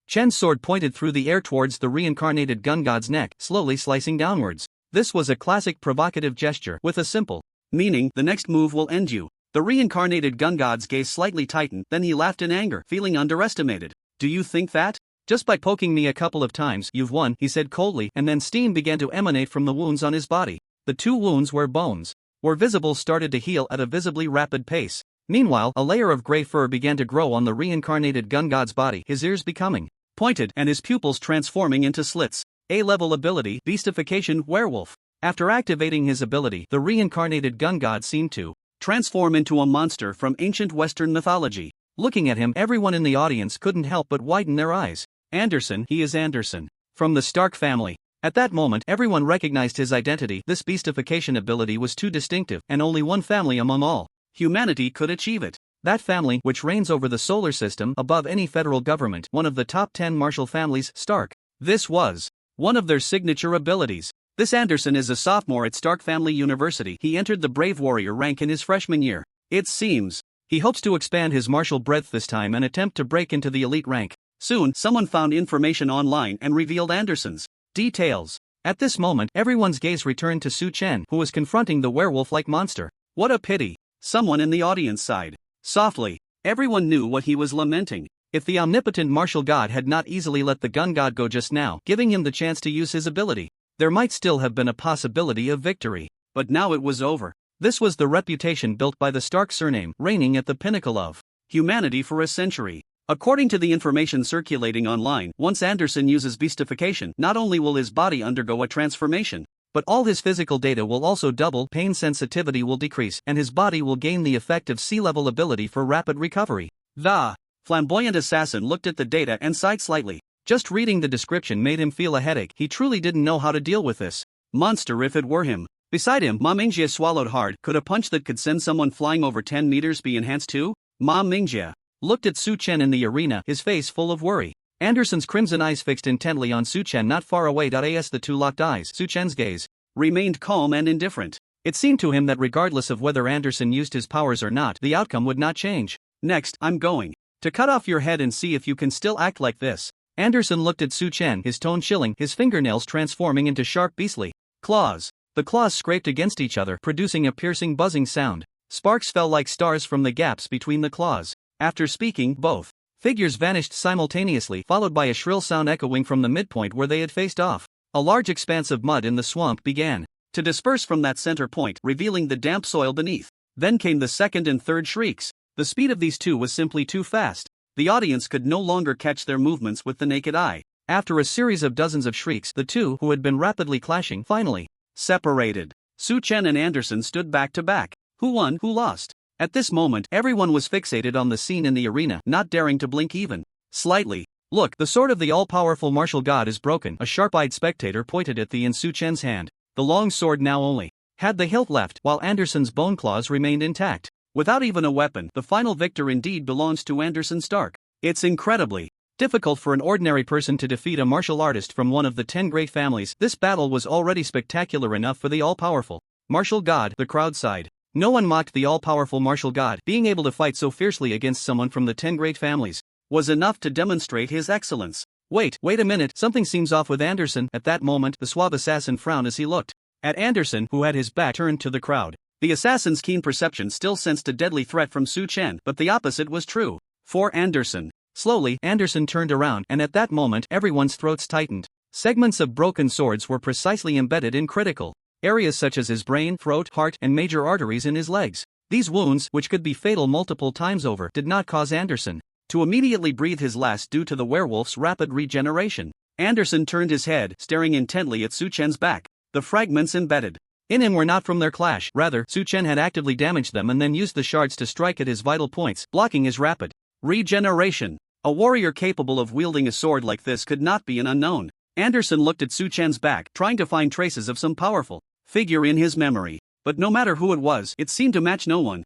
Chen's sword pointed through the air towards the reincarnated gun god's neck, slowly slicing downwards. This was a classic provocative gesture, with a simple meaning: the next move will end you. The reincarnated gun god's gaze slightly tightened, then he laughed in anger, feeling underestimated. Do you think that? Just by poking me a couple of times, you've won, he said coldly, and then steam began to emanate from the wounds on his body. The two wounds where bones were visible started to heal at a visibly rapid pace. Meanwhile, a layer of gray fur began to grow on the reincarnated gun god's body, his ears becoming pointed and his pupils transforming into slits. A-level ability, Beastification Werewolf. After activating his ability, the reincarnated gun god seemed to transform into a monster from ancient Western mythology. Looking at him, everyone in the audience couldn't help but widen their eyes. Anderson, he is Anderson. From the Stark family. At that moment, everyone recognized his identity. This beastification ability was too distinctive, and only one family among all humanity could achieve it. That family, which reigns over the solar system, above any federal government, one of the top 10 martial families, Stark. This was one of their signature abilities. This Anderson is a sophomore at Stark Family University. He entered the Brave Warrior rank in his freshman year. It seems he hopes to expand his martial breadth this time and attempt to break into the elite rank. Soon, someone found information online and revealed Anderson's details. At this moment, everyone's gaze returned to Chen, who was confronting the werewolf-like monster. What a pity. Someone in the audience sighed softly. Everyone knew what he was lamenting. If the omnipotent martial god had not easily let the gun god go just now, giving him the chance to use his ability, there might still have been a possibility of victory. But now it was over. This was the reputation built by the Stark surname, reigning at the pinnacle of humanity for a century. According to the information circulating online, once Anderson uses beastification, not only will his body undergo a transformation, but all his physical data will also double, pain sensitivity will decrease, and his body will gain the effect of sea-level ability for rapid recovery. The flamboyant assassin looked at the data and sighed slightly. Just reading the description made him feel a headache. He truly didn't know how to deal with this monster if it were him. Beside him, Ma Mingjie swallowed hard. Could a punch that could send someone flying over 10 meters be enhanced too? Ma Mingjie looked at Chen in the arena, his face full of worry. Anderson's crimson eyes fixed intently on Chen not far away. As the two locked eyes, Chen's gaze remained calm and indifferent. It seemed to him that regardless of whether Anderson used his powers or not, the outcome would not change. Next, I'm going to cut off your head and see if you can still act like this. Anderson looked at Chen, his tone chilling, his fingernails transforming into sharp beastly claws. The claws scraped against each other, producing a piercing buzzing sound. Sparks fell like stars from the gaps between the claws. After speaking, both figures vanished simultaneously, followed by a shrill sound echoing from the midpoint where they had faced off. A large expanse of mud in the swamp began to disperse from that center point, revealing the damp soil beneath. Then came the second and third shrieks. The speed of these two was simply too fast. The audience could no longer catch their movements with the naked eye. After a series of dozens of shrieks, the two, who had been rapidly clashing, finally separated. Chen and Anderson stood back to back. Who won, who lost? At this moment, everyone was fixated on the scene in the arena, not daring to blink even slightly. Look, the sword of the all-powerful martial god is broken. A sharp-eyed spectator pointed at the in Su Chen's hand. The long sword now only had the hilt left, while Anderson's bone claws remained intact. Without even a weapon, the final victor indeed belongs to Anderson Stark. It's incredibly difficult for an ordinary person to defeat a martial artist from one of the 10 great families. This battle was already spectacular enough for the all-powerful martial god. The crowd sighed. No one mocked the all-powerful martial god. Being able to fight so fiercely against someone from the 10 great families was enough to demonstrate his excellence. Wait a minute, something seems off with Anderson. At that moment, the suave assassin frowned as he looked at Anderson, who had his back turned to the crowd. The assassin's keen perception still sensed a deadly threat from Su Chen, but the opposite was true for Anderson. Slowly, Anderson turned around, and at that moment, everyone's throats tightened. Segments of broken swords were precisely embedded in critical areas such as his brain, throat, heart, and major arteries in his legs. These wounds, which could be fatal multiple times over, did not cause Anderson to immediately breathe his last due to the werewolf's rapid regeneration. Anderson turned his head, staring intently at Su Chen's back. The fragments embedded in him were not from their clash. Rather, Su Chen had actively damaged them and then used the shards to strike at his vital points, blocking his rapid regeneration. A warrior capable of wielding a sword like this could not be an unknown. Anderson looked at Su Chen's back, trying to find traces of some powerful figure in his memory. But no matter who it was, it seemed to match no one.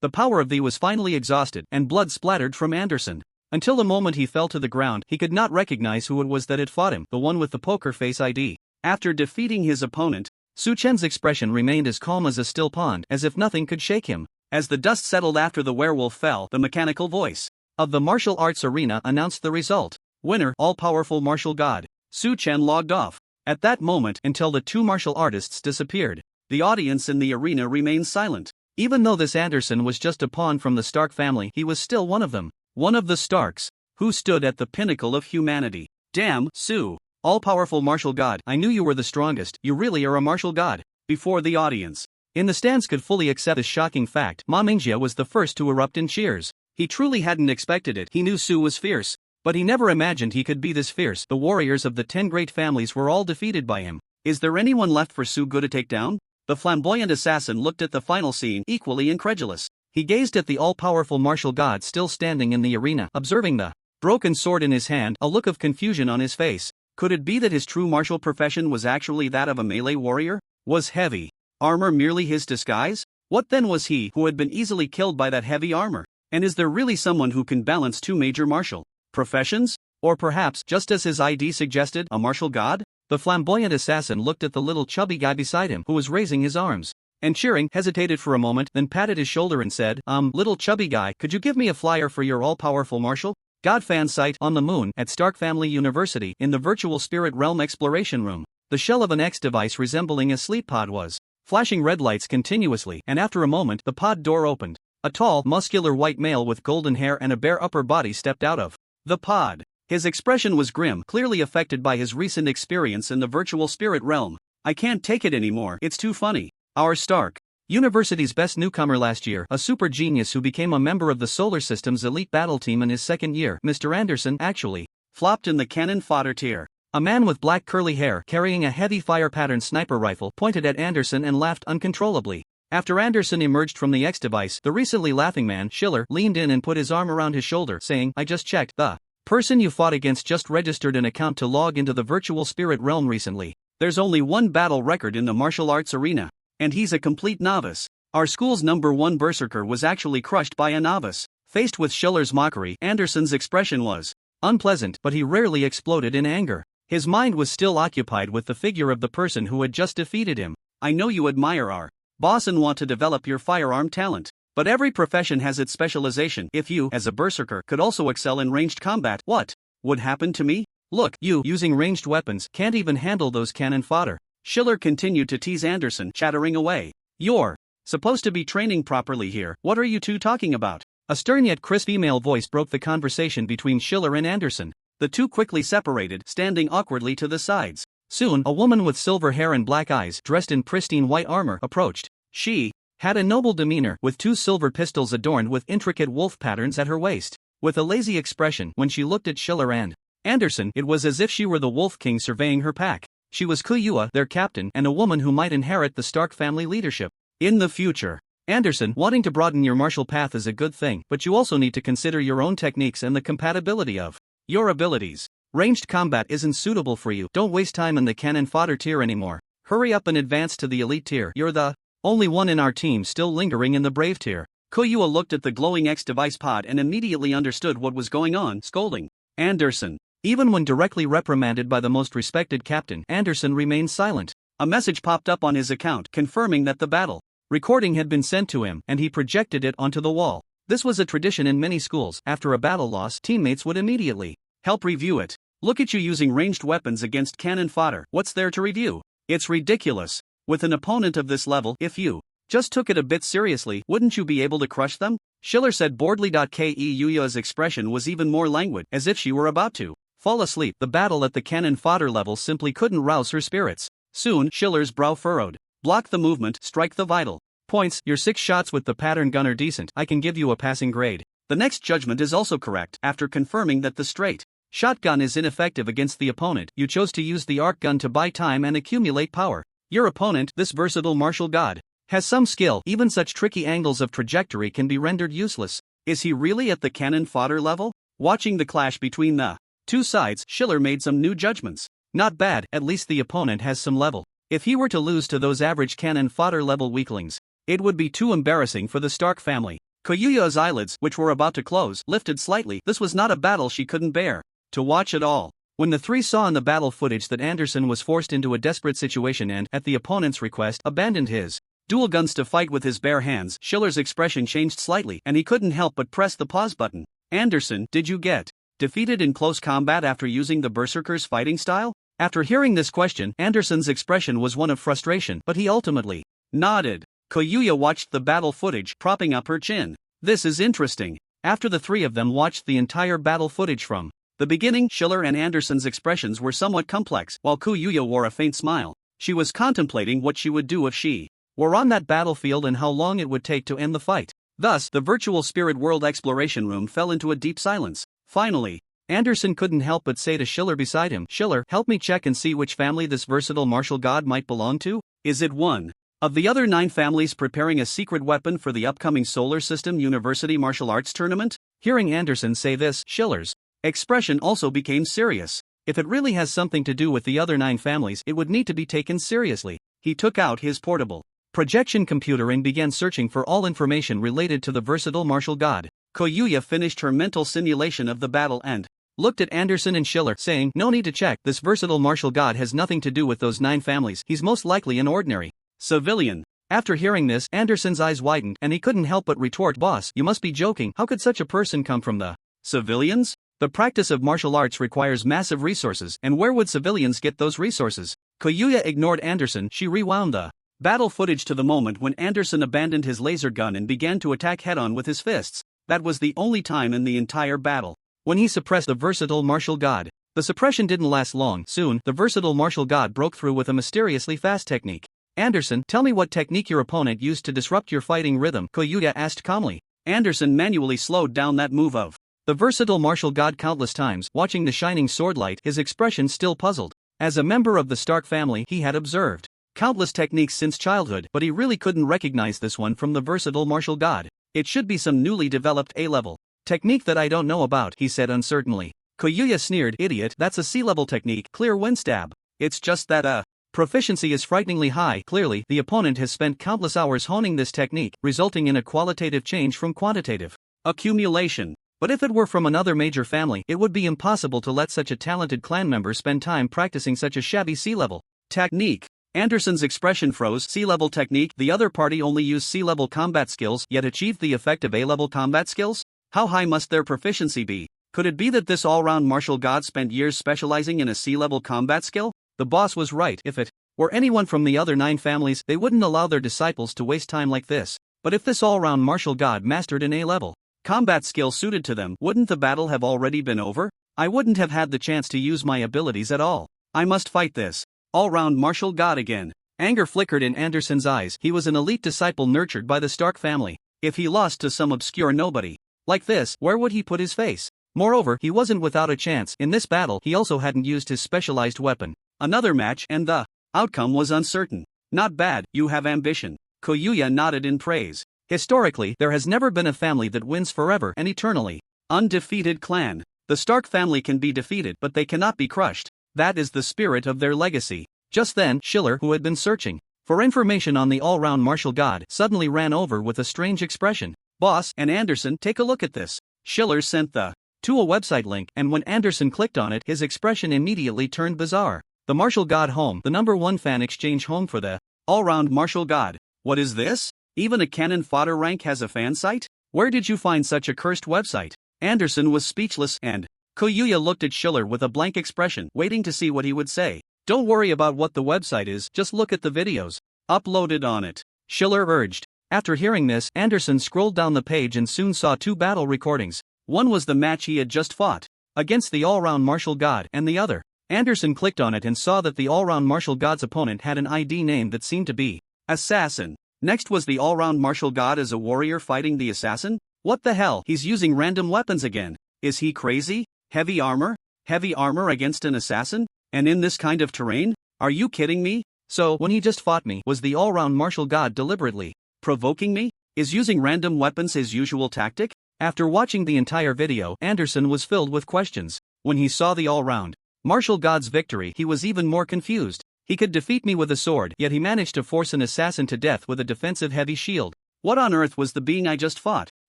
The power of thee was finally exhausted, and blood splattered from Anderson. Until the moment he fell to the ground, he could not recognize who it was that had fought him, the one with the poker face ID. After defeating his opponent, Su Chen's expression remained as calm as a still pond, as if nothing could shake him. As the dust settled after the werewolf fell, the mechanical voice of the martial arts arena announced the result. Winner, all-powerful martial god. Su Chen logged off. At that moment, until the two martial artists disappeared, the audience in the arena remained silent. Even though this Anderson was just a pawn from the Stark family, he was still one of them. One of the Starks, who stood at the pinnacle of humanity. Damn, Su. All-powerful martial god, I knew you were the strongest. You really are a martial god. Before the audience in the stands could fully accept this shocking fact, Ma Mingjie was the first to erupt in cheers. He truly hadn't expected it. He knew Su was fierce, but he never imagined he could be this fierce. The warriors of the 10 great families were all defeated by him. Is there anyone left for Su Gu to take down? The flamboyant assassin looked at the final scene, equally incredulous. He gazed at the all-powerful martial god still standing in the arena, observing the broken sword in his hand, a look of confusion on his face. Could it be that his true martial profession was actually that of a melee warrior? Was heavy armor merely his disguise? What then was he who had been easily killed by that heavy armor? And is there really someone who can balance two major martial professions? Or perhaps, just as his ID suggested, a martial god? The flamboyant assassin looked at the little chubby guy beside him who was raising his arms and cheering, hesitated for a moment, then patted his shoulder and said, little chubby guy, could you give me a flyer for your all-powerful martial god fan site on the moon at Stark Family University in the virtual spirit realm exploration room? The shell of an X device resembling a sleep pod was flashing red lights continuously, and after a moment the pod door opened. A tall, muscular white male with golden hair and a bare upper body stepped out of the pod. His expression was grim, clearly affected by his recent experience in the virtual spirit realm. I can't take it anymore, it's too funny. Our Stark University's best newcomer last year, a super genius who became a member of the Solar System's elite battle team in his second year, Mr. Anderson, actually flopped in the cannon fodder tier. A man with black curly hair, carrying a heavy fire-pattern sniper rifle, pointed at Anderson and laughed uncontrollably. After Anderson emerged from the X device, the recently laughing man, Schiller, leaned in and put his arm around his shoulder, saying, I just checked, the person you fought against just registered an account to log into the virtual spirit realm recently. There's only one battle record in the martial arts arena, and he's a complete novice. Our school's #1 berserker was actually crushed by a novice. Faced with Schiller's mockery, Anderson's expression was unpleasant, but he rarely exploded in anger. His mind was still occupied with the figure of the person who had just defeated him. I know you admire our boss and want to develop your firearm talent. But every profession has its specialization. If you, as a berserker, could also excel in ranged combat, what would happen to me? Look, you, using ranged weapons, can't even handle those cannon fodder. Schiller continued to tease Anderson, chattering away. You're supposed to be training properly here. What are you two talking about? A stern yet crisp female voice broke the conversation between Schiller and Anderson. The two quickly separated, standing awkwardly to the sides. Soon, a woman with silver hair and black eyes, dressed in pristine white armor, approached. She had a noble demeanor, with two silver pistols adorned with intricate wolf patterns at her waist. With a lazy expression, when she looked at Schiller and Anderson, it was as if she were the Wolf King surveying her pack. She was Kuyua, their captain, and a woman who might inherit the Stark family leadership in the future. Anderson, wanting to broaden your martial path is a good thing, but you also need to consider your own techniques and the compatibility of Your abilities. Ranged combat isn't suitable for you. Don't waste time in the cannon fodder tier anymore. Hurry up and advance to the elite tier. You're the only one in our team still lingering in the brave tier. Koyua looked at the glowing X device pod and immediately understood what was going on, scolding. Anderson. Even when directly reprimanded by the most respected captain, Anderson remained silent. A message popped up on his account confirming that the battle recording had been sent to him, and he projected it onto the wall. This was a tradition in many schools. After a battle loss, teammates would immediately help review it. Look at you using ranged weapons against cannon fodder. What's there to review? It's ridiculous. With an opponent of this level, if you just took it a bit seriously, wouldn't you be able to crush them? Schiller said boredly. Yuya's expression was even more languid, as if she were about to fall asleep. The battle at the cannon fodder level simply couldn't rouse her spirits. Soon, Schiller's brow furrowed. Block the movement, strike the vital points. Your 6 shots with the pattern gun are decent. I can give you a passing grade. The next judgment is also correct. After confirming that the straight shotgun is ineffective against the opponent, you chose to use the arc gun to buy time and accumulate power. Your opponent, this versatile martial god, has some skill. Even such tricky angles of trajectory can be rendered useless. Is he really at the cannon fodder level? Watching the clash between the two sides, Schiller made some new judgments. Not bad, at least the opponent has some level. If he were to lose to those average cannon fodder level weaklings, it would be too embarrassing for the Stark family. Koyuya's eyelids, which were about to close, lifted slightly. This was not a battle she couldn't bear to watch at all. When the three saw in the battle footage that Anderson was forced into a desperate situation and, at the opponent's request, abandoned his dual guns to fight with his bare hands, Schiller's expression changed slightly, and he couldn't help but press the pause button. Anderson, did you get defeated in close combat after using the Berserker's fighting style? After hearing this question, Anderson's expression was one of frustration, but he ultimately nodded. Koyuya watched the battle footage, propping up her chin. This is interesting. After the three of them watched the entire battle footage from the beginning, Schiller and Anderson's expressions were somewhat complex, while Koyuya wore a faint smile. She was contemplating what she would do if she were on that battlefield and how long it would take to end the fight. Thus, the virtual spirit world exploration room fell into a deep silence. Finally, Anderson couldn't help but say to Schiller beside him, Schiller, help me check and see which family this versatile martial god might belong to? Is it one of the other 9 families preparing a secret weapon for the upcoming Solar System University Martial Arts Tournament? Hearing Anderson say this, Schiller's expression also became serious. If it really has something to do with the other 9 families, it would need to be taken seriously. He took out his portable projection computer and began searching for all information related to the versatile martial god. Koyuya finished her mental simulation of the battle and looked at Anderson and Schiller, saying, no need to check, this versatile martial god has nothing to do with those 9 families, he's most likely an ordinary civilian. After hearing this, Anderson's eyes widened, and he couldn't help but retort, boss, you must be joking, how could such a person come from the civilians? The practice of martial arts requires massive resources, and where would civilians get those resources? Koyuya ignored Anderson. She rewound the battle footage to the moment when Anderson abandoned his laser gun and began to attack head-on with his fists. That was the only time in the entire battle when he suppressed the versatile martial god. The suppression didn't last long. Soon, the versatile martial god broke through with a mysteriously fast technique. Anderson, tell me what technique your opponent used to disrupt your fighting rhythm, Koyuya asked calmly. Anderson manually slowed down that move of the versatile martial god countless times. Watching the shining sword light, his expression still puzzled. As a member of the Stark family, he had observed countless techniques since childhood, but he really couldn't recognize this one from the versatile martial god. It should be some newly developed A-level technique that I don't know about, he said uncertainly. Koyuya sneered, idiot, that's a C-level technique, clear wind stab. It's just that proficiency is frighteningly high. Clearly, the opponent has spent countless hours honing this technique, resulting in a qualitative change from quantitative accumulation. But if it were from another major family, it would be impossible to let such a talented clan member spend time practicing such a shabby C-level technique. Anderson's expression froze. C-level technique, the other party only used C-level combat skills, yet achieved the effect of A-level combat skills? How high must their proficiency be? Could it be that this all-round martial god spent years specializing in a C-level combat skill? The boss was right. If it were anyone from the other 9 families, they wouldn't allow their disciples to waste time like this. But if this all-round martial god mastered an A-level combat skill suited to them, wouldn't the battle have already been over? I wouldn't have had the chance to use my abilities at all. I must fight this all-round martial god again. Anger flickered in Anderson's eyes. He was an elite disciple nurtured by the Stark family. If he lost to some obscure nobody like this, where would he put his face? Moreover, he wasn't without a chance. In this battle, he also hadn't used his specialized weapon. Another match, and the outcome was uncertain. Not bad, you have ambition. Koyuya nodded in praise. Historically, there has never been a family that wins forever and eternally. Undefeated clan. The Stark family can be defeated but they cannot be crushed. That is the spirit of their legacy. Just then, Schiller, who had been searching for information on the all-round martial god, suddenly ran over with a strange expression. Boss and Anderson, take a look at this. Schiller sent the to a website link, and when Anderson clicked on it, his expression immediately turned bizarre. The martial god home, the #1 fan exchange home for the all-round martial god. What is this? Even a cannon fodder rank has a fan site? Where did you find such a cursed website? Anderson was speechless, and Koyuya looked at Schiller with a blank expression, waiting to see what he would say. Don't worry about what the website is, just look at the videos uploaded on it, Schiller urged. After hearing this, Anderson scrolled down the page and soon saw 2 battle recordings. One was the match he had just fought against the all-round martial god, and the other. Anderson clicked on it and saw that the all-round martial god's opponent had an ID name that seemed to be Assassin. Next was the all-round martial god as a warrior fighting the assassin? What the hell? He's using random weapons again. Is he crazy? Heavy armor? Heavy armor against an assassin? And in this kind of terrain? Are you kidding me? So, when he just fought me, was the all-round martial god deliberately provoking me? Is using random weapons his usual tactic? After watching the entire video, Anderson was filled with questions. When he saw the all-round martial god's victory, he was even more confused. He could defeat me with a sword, yet he managed to force an assassin to death with a defensive heavy shield. What on earth was the being I just fought?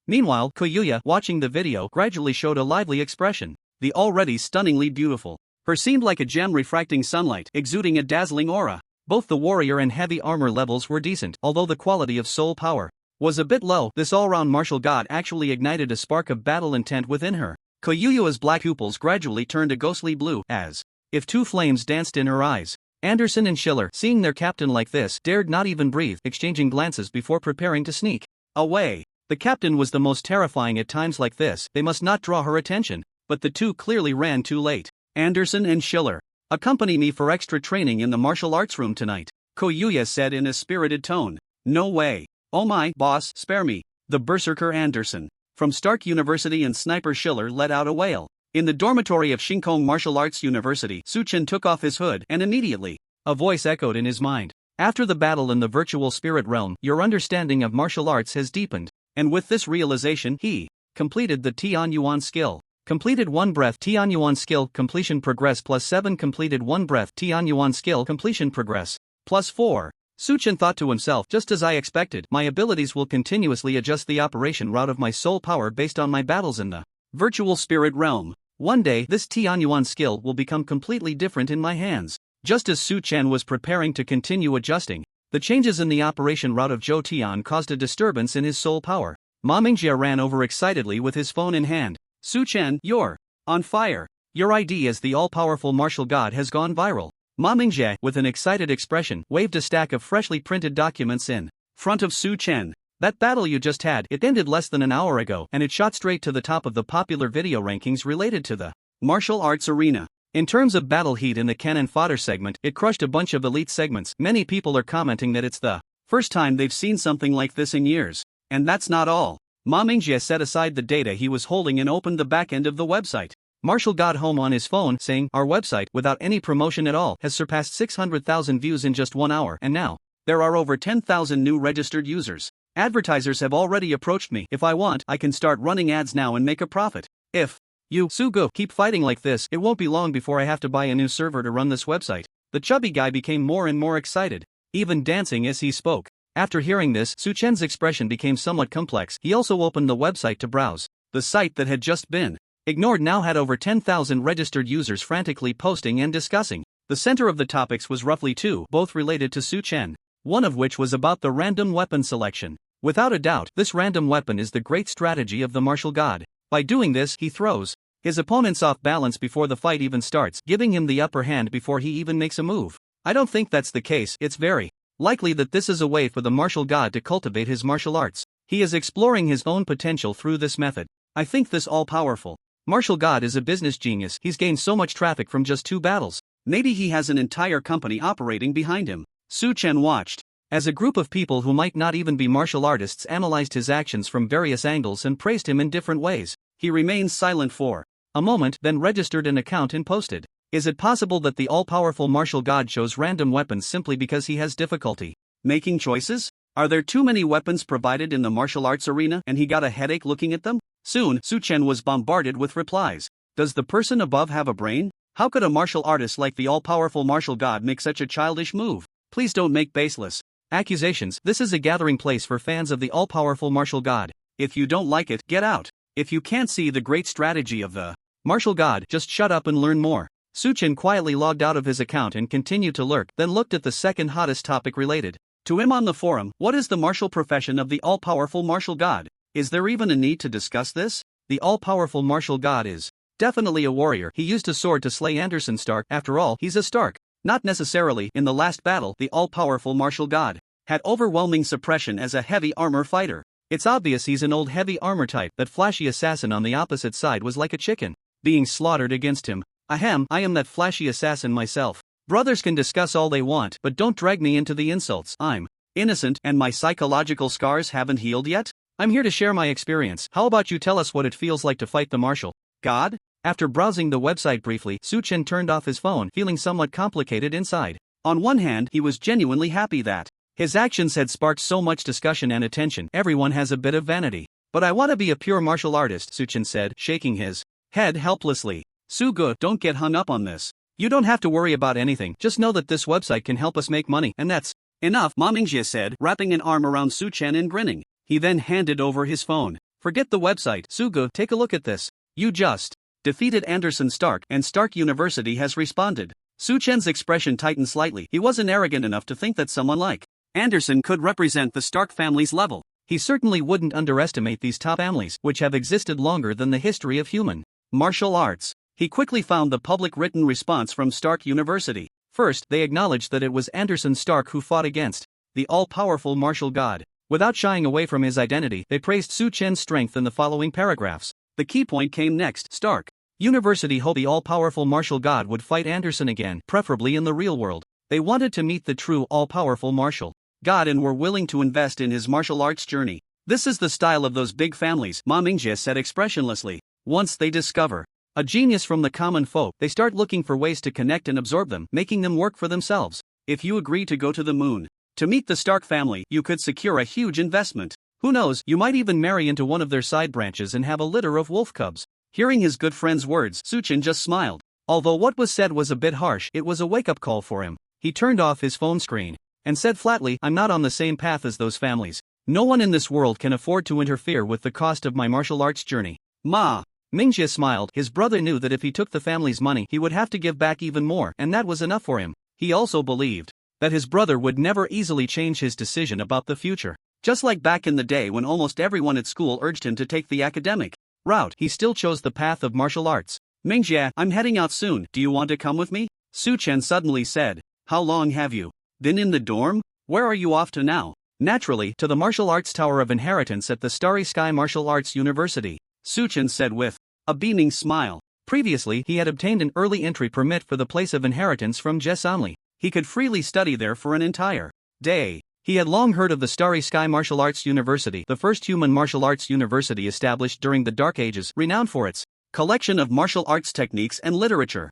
Meanwhile, Koyuya, watching the video, gradually showed a lively expression. The already stunningly beautiful her seemed like a gem refracting sunlight, exuding a dazzling aura. Both the warrior and heavy armor levels were decent, although the quality of soul power was a bit low. This all-round martial god actually ignited a spark of battle intent within her. Koyuya's black pupils gradually turned a ghostly blue, as if 2 flames danced in her eyes. Anderson and Schiller, seeing their captain like this, dared not even breathe, exchanging glances before preparing to sneak away. The captain was the most terrifying at times like this. They must not draw her attention, but the two clearly ran too late. Anderson and Schiller, accompany me for extra training in the martial arts room tonight, Koyuya said in a spirited tone. No way. Oh my, boss, spare me. The berserker Anderson from Stark University and sniper Schiller let out a wail. In the dormitory of Shinkong Martial Arts University, Chen took off his hood, and immediately a voice echoed in his mind. After the battle in the virtual spirit realm, your understanding of martial arts has deepened. And with this realization, he completed the Tianyuan skill. Completed 1 breath Tianyuan skill completion progress +7. Completed 1 breath Tianyuan skill completion progress +4. Chen thought to himself, just as I expected, my abilities will continuously adjust the operation route of my soul power based on my battles in the virtual spirit realm. One day, this Tianyuan skill will become completely different in my hands. Just as Chen was preparing to continue adjusting, the changes in the operation route of Zhou Tian caused a disturbance in his soul power. Ma Mingjie ran over excitedly with his phone in hand. Chen, you're on fire. Your ID as the all-powerful martial god has gone viral. Ma Mingjie, with an excited expression, waved a stack of freshly printed documents in front of Chen. That battle you just had, it ended less than an hour ago, and it shot straight to the top of the popular video rankings related to the martial arts arena. In terms of battle heat in the cannon fodder segment, it crushed a bunch of elite segments. Many people are commenting that it's the first time they've seen something like this in years. And that's not all. Ma Mingjie set aside the data he was holding and opened the back end of the website. Martial God Home on his phone, saying, our website, without any promotion at all, has surpassed 600,000 views in just 1 hour, and now there are over 10,000 new registered users. Advertisers have already approached me. If I want, I can start running ads now and make a profit. If you, Sugu, keep fighting like this, it won't be long before I have to buy a new server to run this website. The chubby guy became more and more excited, even dancing as he spoke. After hearing this, Chen's expression became somewhat complex. He also opened the website to browse. The site that had just been ignored now had over 10,000 registered users frantically posting and discussing. The center of the topics was roughly 2, both related to Chen, one of which was about the random weapon selection. Without a doubt, this random weapon is the great strategy of the martial god. By doing this, he throws his opponents off balance before the fight even starts, giving him the upper hand before he even makes a move. I don't think that's the case. It's very likely that this is a way for the martial god to cultivate his martial arts. He is exploring his own potential through this method. I think this all-powerful martial god is a business genius. He's gained so much traffic from just 2 battles. Maybe he has an entire company operating behind him. Chen watched as a group of people who might not even be martial artists analyzed his actions from various angles and praised him in different ways. He remained silent for a moment, then registered an account and posted. Is it possible that the all-powerful martial god chose random weapons simply because he has difficulty making choices? Are there too many weapons provided in the martial arts arena and he got a headache looking at them? Soon, Chen was bombarded with replies. Does the person above have a brain? How could a martial artist like the all-powerful martial god make such a childish move? Please don't make baseless accusations. This is a gathering place for fans of the all-powerful martial god. If you don't like it, get out. If you can't see the great strategy of the martial god, just shut up and learn more. Chen quietly logged out of his account and continued to lurk, then looked at the second hottest topic related to him on the forum. What is the martial profession of the all-powerful martial god? Is there even a need to discuss this? The all-powerful martial god is definitely a warrior. He used a sword to slay Anderson Stark. After all, he's a Stark. Not necessarily. In the last battle, the all-powerful martial god had overwhelming suppression as a heavy armor fighter. It's obvious he's an old heavy armor type. That flashy assassin on the opposite side was like a chicken being slaughtered against him. Ahem, I am that flashy assassin myself. Brothers can discuss all they want, but don't drag me into the insults. I'm innocent, and my psychological scars haven't healed yet? I'm here to share my experience. How about you tell us what it feels like to fight the martial god? After browsing the website briefly, Chen turned off his phone, feeling somewhat complicated inside. On one hand, he was genuinely happy that his actions had sparked so much discussion and attention. Everyone has a bit of vanity. But I want to be a pure martial artist, Chen said, shaking his head helplessly. Suga, don't get hung up on this. You don't have to worry about anything, just know that this website can help us make money, and that's enough, Ma Mingjie said, wrapping an arm around Chen and grinning. He then handed over his phone. Forget the website, Suga, take a look at this. You just defeated Anderson Stark, and Stark University has responded. Chen's expression tightened slightly. He wasn't arrogant enough to think that someone like Anderson could represent the Stark family's level. He certainly wouldn't underestimate these top families, which have existed longer than the history of human martial arts. He quickly found the public written response from Stark University. First, they acknowledged that it was Anderson Stark who fought against the all-powerful martial god. Without shying away from his identity, they praised Chen's strength in the following paragraphs. The key point came next. Stark University hoped the all-powerful martial god would fight Anderson again, preferably in the real world. They wanted to meet the true all-powerful martial god and were willing to invest in his martial arts journey. This is the style of those big families, Ma Mingjie said expressionlessly. Once they discover a genius from the common folk, they start looking for ways to connect and absorb them, making them work for themselves. If you agree to go to the moon to meet the Stark family, you could secure a huge investment. Who knows, you might even marry into one of their side branches and have a litter of wolf cubs. Hearing his good friend's words, Chen just smiled. Although what was said was a bit harsh, it was a wake-up call for him. He turned off his phone screen and said flatly, I'm not on the same path as those families. No one in this world can afford to interfere with the cost of my martial arts journey. Ma Mingjie smiled. His brother knew that if he took the family's money, he would have to give back even more, and that was enough for him. He also believed that his brother would never easily change his decision about the future. Just like back in the day when almost everyone at school urged him to take the academic route, he still chose the path of martial arts. Mingjie, I'm heading out soon. Do you want to come with me? Chen suddenly said. How long have you been in the dorm? Where are you off to now? Naturally, to the Martial Arts Tower of Inheritance at the Starry Sky Martial Arts University, Chen said with a beaming smile. Previously, he had obtained an early entry permit for the place of inheritance from Jessamli. He could freely study there for an entire day. He had long heard of the Starry Sky Martial Arts University, the first human martial arts university established during the Dark Ages, renowned for its collection of martial arts techniques and literature.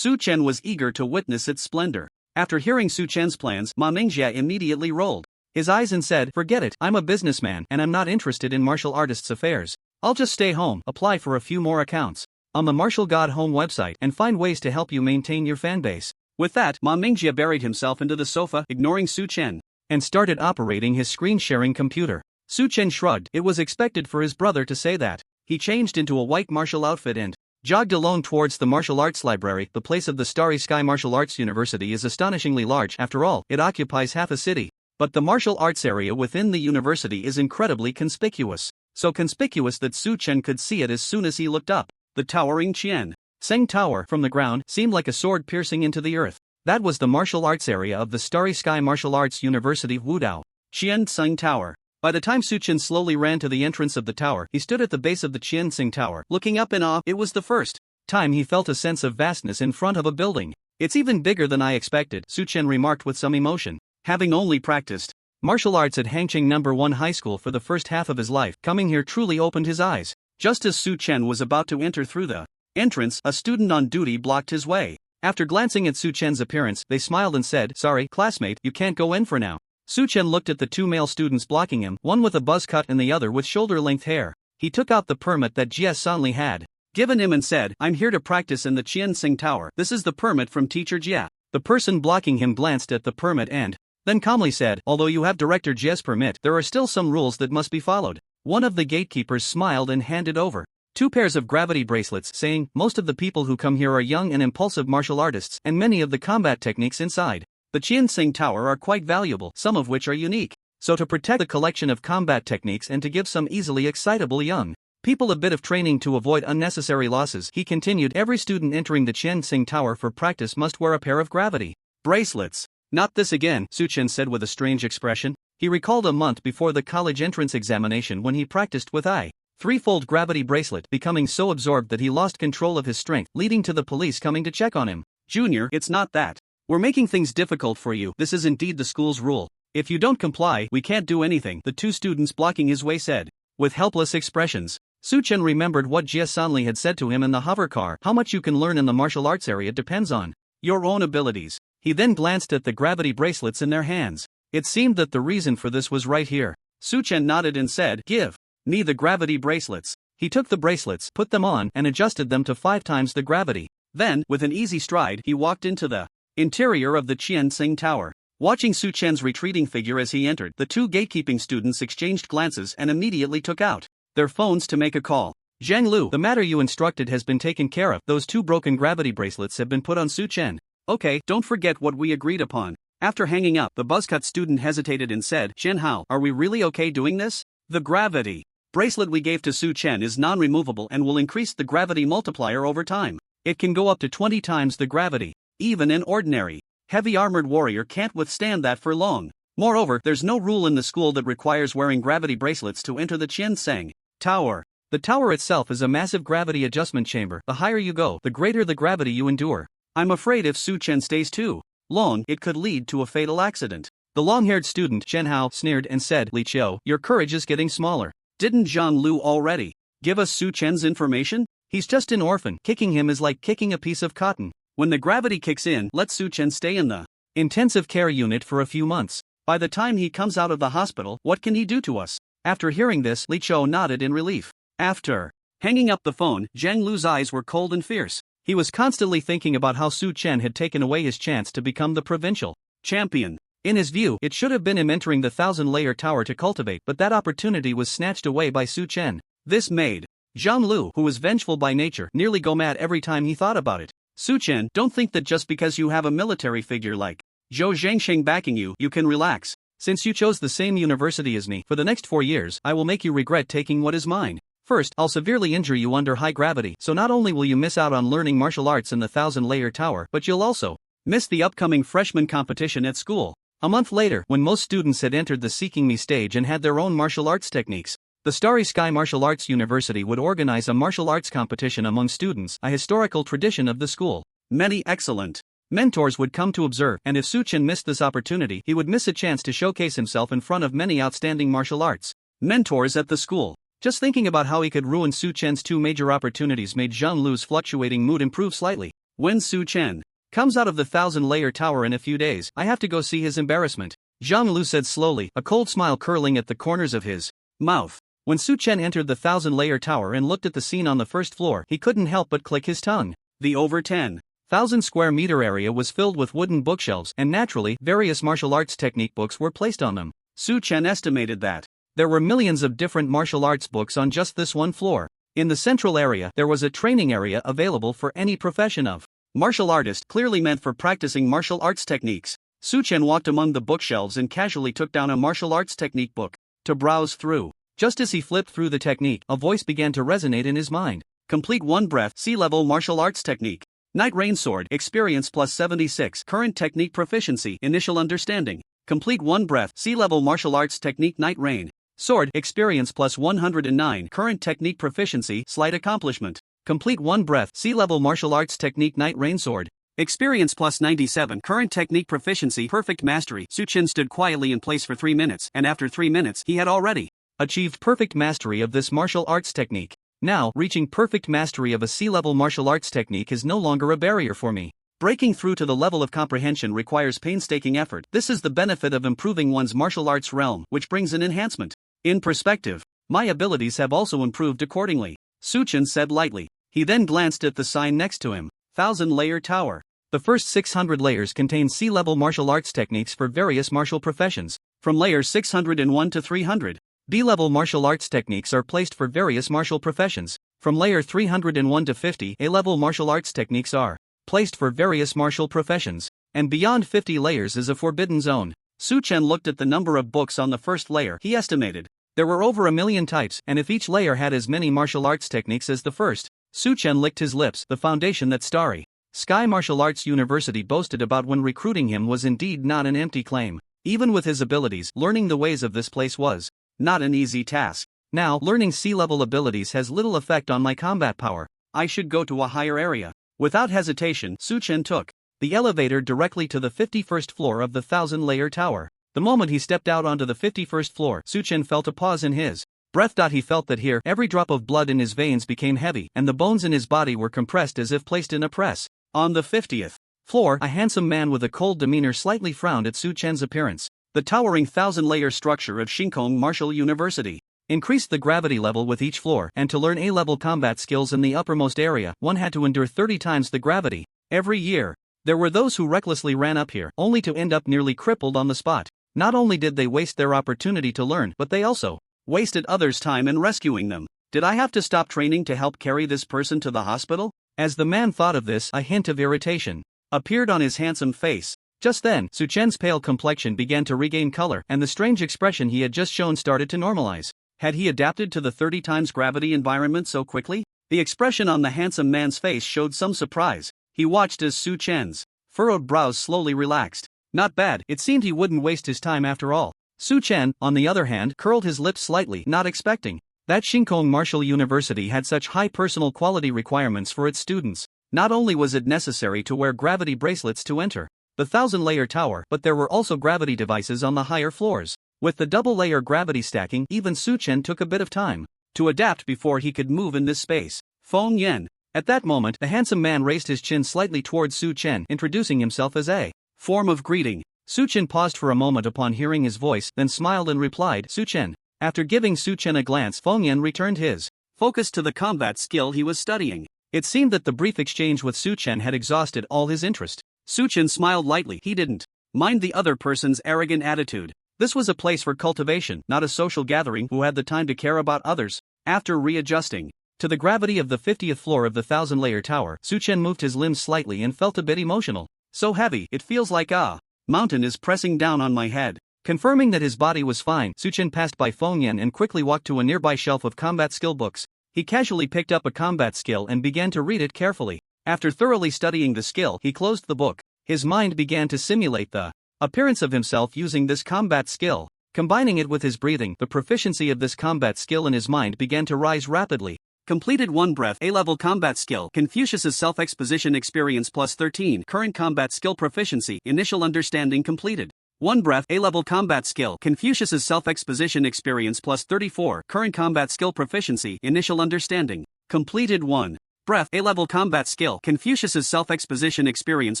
Chen was eager to witness its splendor. After hearing Chen's plans, Ma Mingjie immediately rolled his eyes and said, forget it, I'm a businessman and I'm not interested in martial artists' affairs. I'll just stay home, apply for a few more accounts on the Martial God Home website, and find ways to help you maintain your fanbase. With that, Ma Mingjie buried himself into the sofa, ignoring Chen, and started operating his screen-sharing computer. Chen shrugged. It was expected for his brother to say that. He changed into a white martial outfit and jogged alone towards the martial arts library. The place of the Starry Sky Martial Arts University is astonishingly large. After all, it occupies half a city. But the martial arts area within the university is incredibly conspicuous. So conspicuous that Chen could see it as soon as he looked up. The towering Qian Seng Tower from the ground seemed like a sword piercing into the earth. That was the martial arts area of the Starry Sky Martial Arts University Wudao. Qian Seng Tower. By the time Chen slowly ran to the entrance of the tower, he stood at the base of the Qian Seng Tower, looking up in awe. It was the first time he felt a sense of vastness in front of a building. It's even bigger than I expected, Chen remarked with some emotion. Having only practiced martial arts at Hangqing No. 1 High School for the first half of his life, coming here truly opened his eyes. Just as Chen was about to enter through the entrance, a student on duty blocked his way. After glancing at Chen's appearance, they smiled and said, sorry, classmate, you can't go in for now. Chen looked at the two male students blocking him, one with a buzz cut and the other with shoulder-length hair. He took out the permit that Jia Sanli had given him and said, "I'm here to practice in the Qian Tower. This is the permit from Teacher Jia." The person blocking him glanced at the permit and then calmly said, "Although you have Director Jia's permit, there are still some rules that must be followed." One of the gatekeepers smiled and handed over 2 pairs of gravity bracelets, saying, "Most of the people who come here are young and impulsive martial artists, and many of the combat techniques inside the Qian Tower are quite valuable, some of which are unique. So to protect the collection of combat techniques and to give some easily excitable young people a bit of training to avoid unnecessary losses," he continued, "every student entering the Qian Tower for practice must wear a pair of gravity bracelets." "Not this again," Chen said with a strange expression. He recalled a month before the college entrance examination when he practiced with a 3-fold gravity bracelet, becoming so absorbed that he lost control of his strength, leading to the police coming to check on him. "Junior, it's not that. We're making things difficult for you. This is indeed the school's rule. If you don't comply, we can't do anything," the 2 students blocking his way said, with helpless expressions. Chen remembered what Jia Sanli had said to him in the hover car. How much you can learn in the martial arts area depends on your own abilities. He then glanced at the gravity bracelets in their hands. It seemed that the reason for this was right here. Chen nodded and said, "Give me the gravity bracelets." He took the bracelets, put them on, and adjusted them to 5 times the gravity. Then, with an easy stride, he walked into the interior of the Qian Tower. Watching Chen's retreating figure as he entered, the 2 gatekeeping students exchanged glances and immediately took out their phones to make a call. "Zhang Lu, the matter you instructed has been taken care of. Those 2 broken gravity bracelets have been put on Chen." "Okay, don't forget what we agreed upon." After hanging up, the buzzcut student hesitated and said, "Chen Hao, are we really okay doing this? The gravity bracelet we gave to Chen is non-removable and will increase the gravity multiplier over time. It can go up to 20 times the gravity. Even an ordinary, heavy armored warrior can't withstand that for long. Moreover, there's no rule in the school that requires wearing gravity bracelets to enter the Qian Tower. The tower itself is a massive gravity adjustment chamber. The higher you go, the greater the gravity you endure. I'm afraid if Chen stays too long, it could lead to a fatal accident." The long-haired student Chen Hao sneered and said, "Li Qiu, your courage is getting smaller. Didn't Zhang Lu already give us Chen's information? He's just an orphan. Kicking him is like kicking a piece of cotton. When the gravity kicks in, let Chen stay in the intensive care unit for a few months. By the time he comes out of the hospital, what can he do to us?" After hearing this, Li Qiu nodded in relief. After hanging up the phone, Zhang Lu's eyes were cold and fierce. He was constantly thinking about how Chen had taken away his chance to become the provincial champion. In his view, it should have been him entering the 1,000-layer tower to cultivate, but that opportunity was snatched away by Chen. This made Zhang Lu, who was vengeful by nature, nearly go mad every time he thought about it. "Chen, don't think that just because you have a military figure like Zhou Zhangsheng backing you, you can relax. Since you chose the same university as me, for the next 4 years, I will make you regret taking what is mine. First, I'll severely injure you under high gravity, so not only will you miss out on learning martial arts in the 1,000-layer tower, but you'll also miss the upcoming freshman competition at school." A month later, when most students had entered the Seeking Me stage and had their own martial arts techniques, the Starry Sky Martial Arts University would organize a martial arts competition among students, a historical tradition of the school. Many excellent mentors would come to observe, and if Chen missed this opportunity, he would miss a chance to showcase himself in front of many outstanding martial arts mentors at the school. Just thinking about how he could ruin Chen's 2 major opportunities made Zhang Lu's fluctuating mood improve slightly. "When Chen comes out of the 1,000-layer tower in a few days, I have to go see his embarrassment," Zhang Lu said slowly, a cold smile curling at the corners of his mouth. When Chen entered the 1,000-layer tower and looked at the scene on the first floor, he couldn't help but click his tongue. The over 10,000 square meter area was filled with wooden bookshelves, and naturally, various martial arts technique books were placed on them. Chen estimated that there were millions of different martial arts books on just this one floor. In the central area, there was a training area available for any profession of martial artist, clearly meant for practicing martial arts techniques. Chen walked among the bookshelves and casually took down a martial arts technique book to browse through. Just as he flipped through the technique, a voice began to resonate in his mind. "Complete one breath, sea-level martial arts technique. Night Rain Sword, experience plus 76, current technique proficiency, initial understanding. Complete one breath, sea-level martial arts technique Night Rain Sword, experience plus 109, current technique proficiency, slight accomplishment. Complete one breath, sea-level martial arts technique Night Rain Sword. Experience plus 97, current technique proficiency, perfect mastery." Chen stood quietly in place for 3 minutes, and after 3 minutes, he had already achieved perfect mastery of this martial arts technique. Now, reaching perfect mastery of a sea-level martial arts technique is no longer a barrier for me. Breaking through to the level of comprehension requires painstaking effort. This is the benefit of improving one's martial arts realm, which brings an enhancement. In perspective, my abilities have also improved accordingly, Chen said lightly. He then glanced at the sign next to him, 1000-layer tower. The first 600 layers contain C-level martial arts techniques for various martial professions. From layers 601 to 300, B-level martial arts techniques are placed for various martial professions. From layer 301 to 50, A-level martial arts techniques are placed for various martial professions. And beyond 50 layers is a forbidden zone. Chen looked at the number of books on the first layer. He estimated there were over 1 million types, and if each layer had as many martial arts techniques as the first. Chen licked his lips. The foundation that Starry Sky Martial Arts University boasted about when recruiting him was indeed not an empty claim. Even with his abilities, learning the ways of this place was not an easy task. Now, learning C-level abilities has little effect on my combat power. I should go to a higher area. Without hesitation, Chen took the elevator directly to the 51st floor of the 1000-layer tower. The moment he stepped out onto the 51st floor, Chen felt a pause in his breath. He felt that here, every drop of blood in his veins became heavy, and the bones in his body were compressed as if placed in a press. On the 50th floor, a handsome man with a cold demeanor slightly frowned at Chen's appearance. The towering 1000-layer structure of Shinkong Martial University increased the gravity level with each floor, and to learn A-level combat skills in the uppermost area, one had to endure 30 times the gravity. Every year, there were those who recklessly ran up here, only to end up nearly crippled on the spot. Not only did they waste their opportunity to learn, but they also wasted others' time in rescuing them. Did I have to stop training to help carry this person to the hospital? As the man thought of this, a hint of irritation appeared on his handsome face. Just then, Chen's pale complexion began to regain color, and the strange expression he had just shown started to normalize. Had he adapted to the 30 times gravity environment so quickly? The expression on the handsome man's face showed some surprise. He watched as Chen's furrowed brows slowly relaxed. Not bad, it seemed he wouldn't waste his time after all. Chen, on the other hand, curled his lips slightly, not expecting that Shinkong Martial University had such high personal quality requirements for its students. Not only was it necessary to wear gravity bracelets to enter the 1000-layer tower, but there were also gravity devices on the higher floors. With the double-layer gravity stacking, even Chen took a bit of time to adapt before he could move in this space. Feng Yan. At that moment, the handsome man raised his chin slightly towards Chen, introducing himself as a form of greeting. Chen paused for a moment upon hearing his voice, then smiled and replied, Chen. After giving Chen a glance, Feng Yan returned his focus to the combat skill he was studying. It seemed that the brief exchange with Chen had exhausted all his interest. Chen smiled lightly. He didn't mind the other person's arrogant attitude. This was a place for cultivation, not a social gathering who had the time to care about others. After readjusting to the gravity of the 50th floor of the 1000-layer tower, Chen moved his limbs slightly and felt a bit emotional. So heavy, it feels like a mountain is pressing down on my head. Confirming that his body was fine, Chen passed by Feng Yan and quickly walked to a nearby shelf of combat skill books. He casually picked up a combat skill and began to read it carefully. After thoroughly studying the skill, he closed the book. His mind began to simulate the appearance of himself using this combat skill. Combining it with his breathing, the proficiency of this combat skill in his mind began to rise rapidly. Completed 1 breath. A-level combat skill. Confucius's self-exposition experience plus 13. Current combat skill proficiency. Initial understanding completed. 1 breath. A-level combat skill. Confucius's self-exposition experience plus 34. Current combat skill proficiency. Initial understanding completed. 1 breath. A-level combat skill. Confucius's self-exposition experience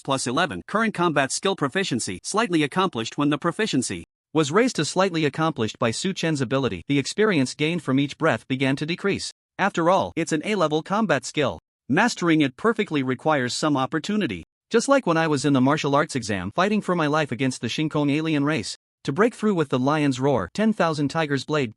plus 11. Current combat skill proficiency. Slightly accomplished. When the proficiency was raised to slightly accomplished by Chen's ability, the experience gained from each breath began to decrease. After all, it's an A-level combat skill. Mastering it perfectly requires some opportunity. Just like when I was in the martial arts exam fighting for my life against the Shinkong alien race. To break through with the lion's roar, 10,000 tigers blade.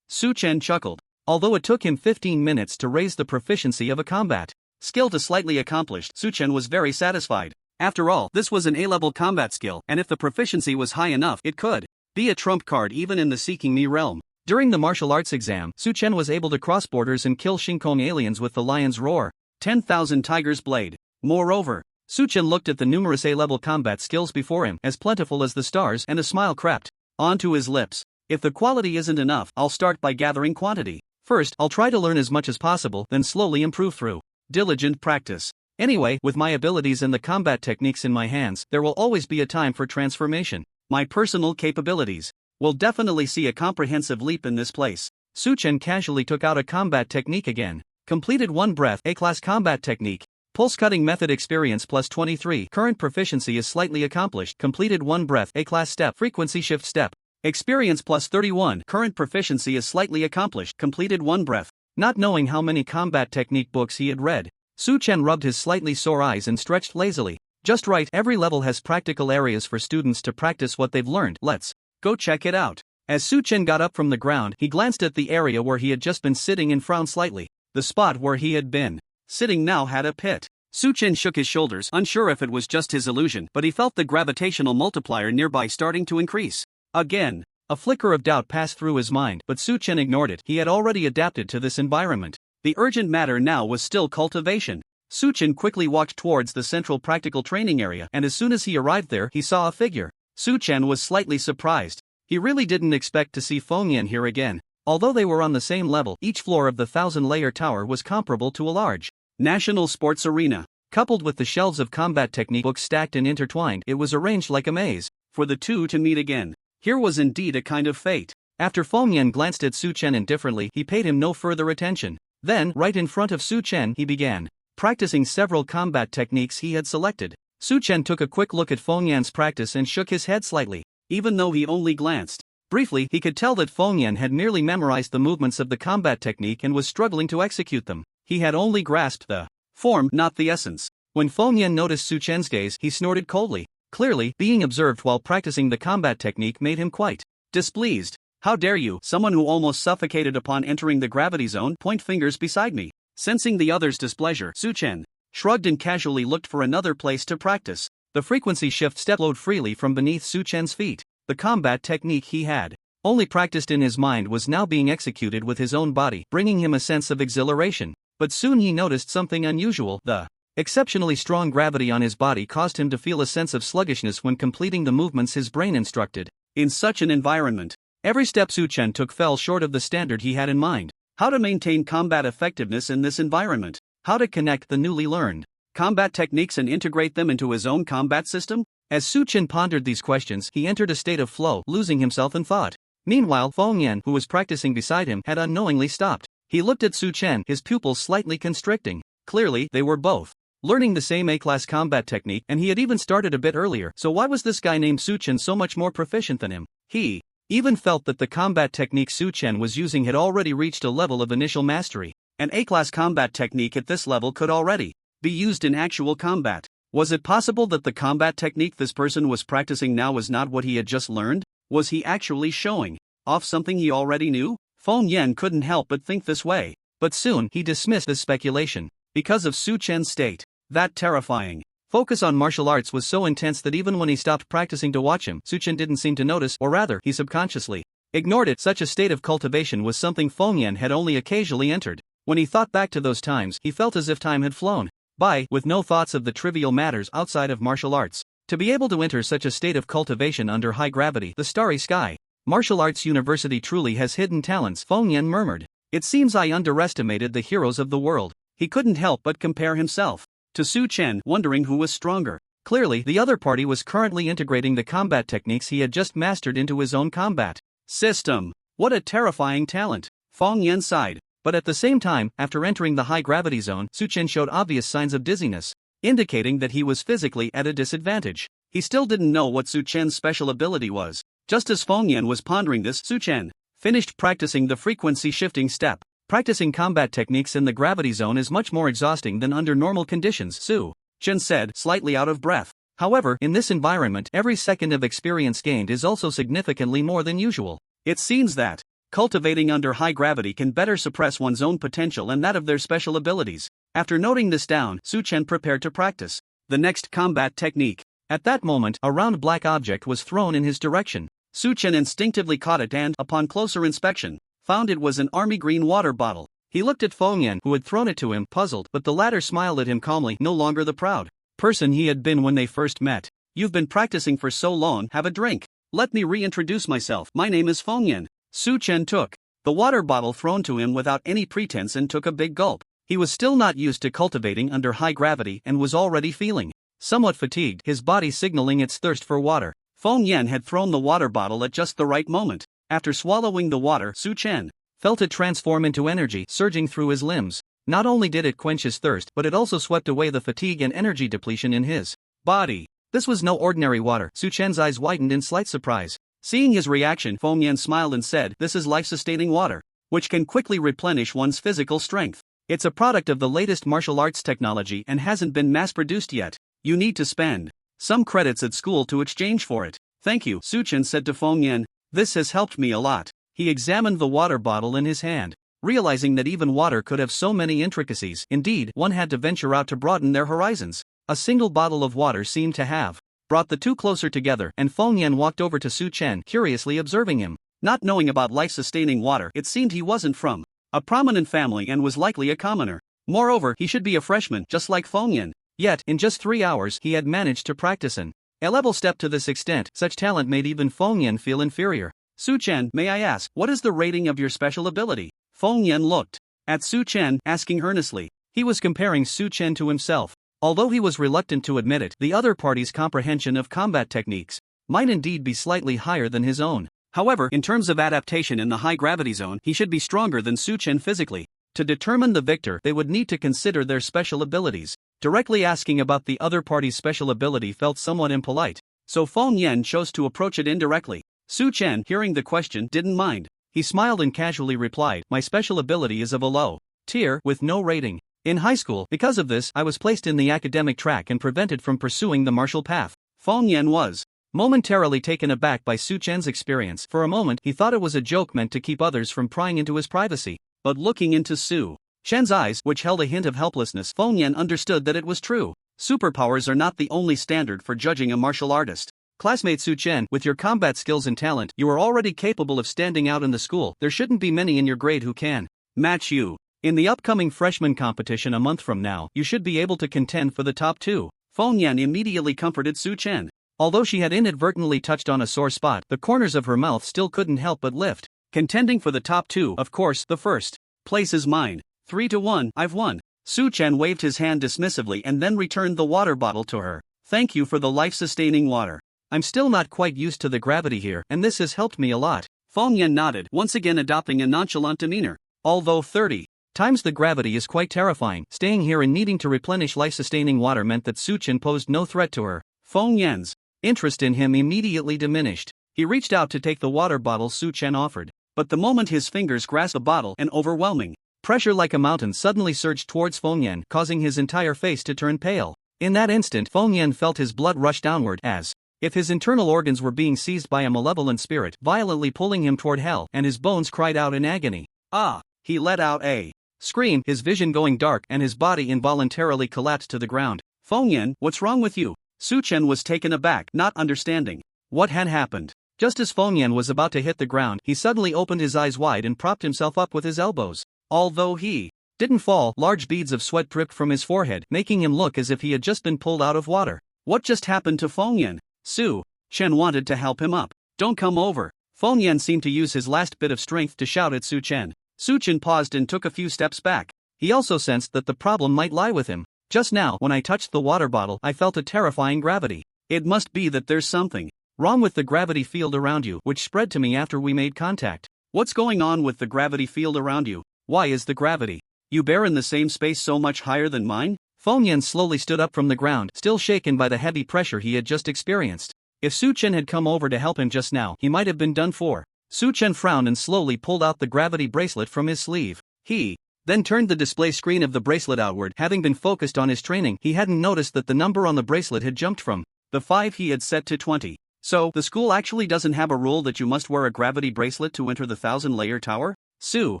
Chen chuckled. Although it took him 15 minutes to raise the proficiency of a combat skill to slightly accomplished, Chen was very satisfied. After all, this was an A-level combat skill, and if the proficiency was high enough, it could be a trump card even in the Seeking Me realm. During the martial arts exam, Chen was able to cross borders and kill Shinkong aliens with the lion's roar, 10,000 tigers blade. Moreover, Chen looked at the numerous A-level combat skills before him, as plentiful as the stars, and a smile crept onto his lips. If the quality isn't enough, I'll start by gathering quantity. First, I'll try to learn as much as possible, then slowly improve through diligent practice. Anyway, with my abilities and the combat techniques in my hands, there will always be a time for transformation. My personal capabilities will definitely see a comprehensive leap in this place. Chen casually took out a combat technique again. Completed 1 breath. A-class combat technique. Pulse cutting method experience plus 23. Current proficiency is slightly accomplished. Completed 1 breath. A-class step. Frequency shift step. Experience plus 31. Current proficiency is slightly accomplished. Completed 1 breath. Not knowing how many combat technique books he had read, Su Chen rubbed his slightly sore eyes and stretched lazily. Just right, every level has practical areas for students to practice what they've learned. Let's go check it out. As Su Chen got up from the ground, he glanced at the area where he had just been sitting and frowned slightly. The spot where he had been sitting now had a pit. Su Chen shook his shoulders, unsure if it was just his illusion, but he felt the gravitational multiplier nearby starting to increase. Again, a flicker of doubt passed through his mind, but Su Chen ignored it. He had already adapted to this environment. The urgent matter now was still cultivation. Su Chen quickly walked towards the central practical training area, and as soon as he arrived there, he saw a figure. Su Chen was slightly surprised. He really didn't expect to see Feng Yan here again. Although they were on the same level, each floor of the 1,000-layer tower was comparable to a large national sports arena. Coupled with the shelves of combat technique books stacked and intertwined, it was arranged like a maze for the two to meet again. Here was indeed a kind of fate. After Feng Yan glanced at Su Chen indifferently, he paid him no further attention. Then, right in front of Su Chen, he began practicing several combat techniques he had selected. Su Chen took a quick look at Feng Yan's practice and shook his head slightly. Even though he only glanced briefly, he could tell that Feng Yan had nearly memorized the movements of the combat technique and was struggling to execute them. He had only grasped the form, not the essence. When Feng Yan noticed Su Chen's gaze, he snorted coldly. Clearly, being observed while practicing the combat technique made him quite displeased. How dare you, someone who almost suffocated upon entering the gravity zone, point fingers beside me. Sensing the other's displeasure, Su Chen shrugged and casually looked for another place to practice. The frequency shift step flowed freely from beneath Su Chen's feet. The combat technique he had only practiced in his mind was now being executed with his own body, bringing him a sense of exhilaration. But soon he noticed something unusual. The exceptionally strong gravity on his body caused him to feel a sense of sluggishness when completing the movements his brain instructed. In such an environment, every step Su Chen took fell short of the standard he had in mind. How to maintain combat effectiveness in this environment? How to connect the newly learned combat techniques and integrate them into his own combat system? As Su Chen pondered these questions, he entered a state of flow, losing himself in thought. Meanwhile, Feng Yan, who was practicing beside him, had unknowingly stopped. He looked at Su Chen, his pupils slightly constricting. Clearly, they were both learning the same A-class combat technique, and he had even started a bit earlier, so why was this guy named Su Chen so much more proficient than him? He even felt that the combat technique Su Chen was using had already reached a level of initial mastery. An A-class combat technique at this level could already be used in actual combat. Was it possible that the combat technique this person was practicing now was not what he had just learned? Was he actually showing off something he already knew? Feng Yan couldn't help but think this way. But soon he dismissed this speculation. Because of Su Chen's state, that terrifying focus on martial arts was so intense that even when he stopped practicing to watch him, Su Chen didn't seem to notice, or rather, he subconsciously ignored it. Such a state of cultivation was something Feng Yan had only occasionally entered. When he thought back to those times, he felt as if time had flown by, with no thoughts of the trivial matters outside of martial arts. To be able to enter such a state of cultivation under high gravity, the starry sky, Martial Arts University truly has hidden talents, Feng Yan murmured. It seems I underestimated the heroes of the world. He couldn't help but compare himself to Su Chen, wondering who was stronger. Clearly, the other party was currently integrating the combat techniques he had just mastered into his own combat system. What a terrifying talent! Feng Yan sighed. But at the same time, after entering the high-gravity zone, Su Chen showed obvious signs of dizziness, indicating that he was physically at a disadvantage. He still didn't know what Su Chen's special ability was. Just as Feng Yan was pondering this, Su Chen finished practicing the frequency-shifting step. Practicing combat techniques in the gravity zone is much more exhausting than under normal conditions, Su Chen said, slightly out of breath. However, in this environment, every second of experience gained is also significantly more than usual. It seems that cultivating under high gravity can better suppress one's own potential and that of their special abilities. After noting this down, Su Chen prepared to practice the next combat technique. At that moment, a round black object was thrown in his direction. Su Chen instinctively caught it and, upon closer inspection, found it was an army green water bottle. He looked at Feng Yan, who had thrown it to him, puzzled, but the latter smiled at him calmly, no longer the proud person he had been when they first met. You've been practicing for so long, have a drink. Let me reintroduce myself. My name is Feng Yan. Su Chen took the water bottle thrown to him without any pretense and took a big gulp. He was still not used to cultivating under high gravity and was already feeling somewhat fatigued, his body signaling its thirst for water. Feng Yan had thrown the water bottle at just the right moment. After swallowing the water, Su Chen felt it transform into energy, surging through his limbs. Not only did it quench his thirst, but it also swept away the fatigue and energy depletion in his body. This was no ordinary water. Su Chen's eyes widened in slight surprise. Seeing his reaction, Feng Yan smiled and said, "This is life-sustaining water. which can quickly replenish one's physical strength. It's a product of the latest martial arts technology and hasn't been mass-produced yet. You need to spend some credits at school to exchange for it. Thank you, Su Chen said to Feng Yan. This has helped me a lot. He examined the water bottle in his hand, realizing that even water could have so many intricacies. Indeed, one had to venture out to broaden their horizons. A single bottle of water seemed to have brought the two closer together, and Feng Yan walked over to Su Chen, curiously observing him. Not knowing about life-sustaining water, it seemed he wasn't from a prominent family and was likely a commoner. Moreover, he should be a freshman, just like Feng Yan. Yet, in just 3 hours, he had managed to practice an A-level step to this extent. Such talent made even Feng Yan feel inferior. Su Chen, may I ask, what is the rating of your special ability? Feng Yan looked at Su Chen, asking earnestly. He was comparing Su Chen to himself. Although he was reluctant to admit it, the other party's comprehension of combat techniques might indeed be slightly higher than his own. However, in terms of adaptation in the high-gravity zone, he should be stronger than Su Chen physically. To determine the victor, they would need to consider their special abilities. Directly asking about the other party's special ability felt somewhat impolite, so Feng Yan chose to approach it indirectly. Su Chen, hearing the question, didn't mind. He smiled and casually replied, my special ability is of a low tier, with no rating. In high school, because of this, I was placed in the academic track and prevented from pursuing the martial path. Feng Yan was momentarily taken aback by Su Chen's experience. For a moment, he thought it was a joke meant to keep others from prying into his privacy. But looking into Su Chen's eyes, which held a hint of helplessness, Feng Yan understood that it was true. Superpowers are not the only standard for judging a martial artist. Classmate Su Chen, with your combat skills and talent, you are already capable of standing out in the school. There shouldn't be many in your grade who can match you. In the upcoming freshman competition a month from now, you should be able to contend for the top 2. Feng Yan immediately comforted Su Chen. Although she had inadvertently touched on a sore spot, the corners of her mouth still couldn't help but lift. Contending for the top 2, of course, the first place is mine. 3-1, I've won. Su Chen waved his hand dismissively and then returned the water bottle to her. Thank you for the life-sustaining water. I'm still not quite used to the gravity here, and this has helped me a lot. Feng Yan nodded, once again adopting a nonchalant demeanor. Although 30 times the gravity is quite terrifying, staying here and needing to replenish life-sustaining water meant that Su Chen posed no threat to her. Feng Yan's interest in him immediately diminished. He reached out to take the water bottle Su Chen offered, but the moment his fingers grasped the bottle, an overwhelming pressure like a mountain suddenly surged towards Feng Yan, causing his entire face to turn pale. In that instant, Feng Yan felt his blood rush downward, as if his internal organs were being seized by a malevolent spirit, violently pulling him toward hell, and his bones cried out in agony. Ah! He let out a scream, his vision going dark and his body involuntarily collapsed to the ground. Feng Yan, what's wrong with you? Su Chen was taken aback, not understanding what had happened. Just as Feng Yan was about to hit the ground, he suddenly opened his eyes wide and propped himself up with his elbows. Although he didn't fall, large beads of sweat dripped from his forehead, making him look as if he had just been pulled out of water. What just happened to Feng Yan? Su Chen wanted to help him up. Don't come over. Feng Yan seemed to use his last bit of strength to shout at Su Chen. Su Chen paused and took a few steps back. He also sensed that the problem might lie with him. Just now, when I touched the water bottle, I felt a terrifying gravity. It must be that there's something wrong with the gravity field around you, which spread to me after we made contact. What's going on with the gravity field around you? Why is the gravity you bear in the same space so much higher than mine? Feng Yan slowly stood up from the ground, still shaken by the heavy pressure he had just experienced. If Su Chen had come over to help him just now, he might have been done for. Su Chen frowned and slowly pulled out the gravity bracelet from his sleeve. He then turned the display screen of the bracelet outward. Having been focused on his training, he hadn't noticed that the number on the bracelet had jumped from the 5 he had set to 20. So, the school actually doesn't have a rule that you must wear a gravity bracelet to enter the 1,000-layer tower? Su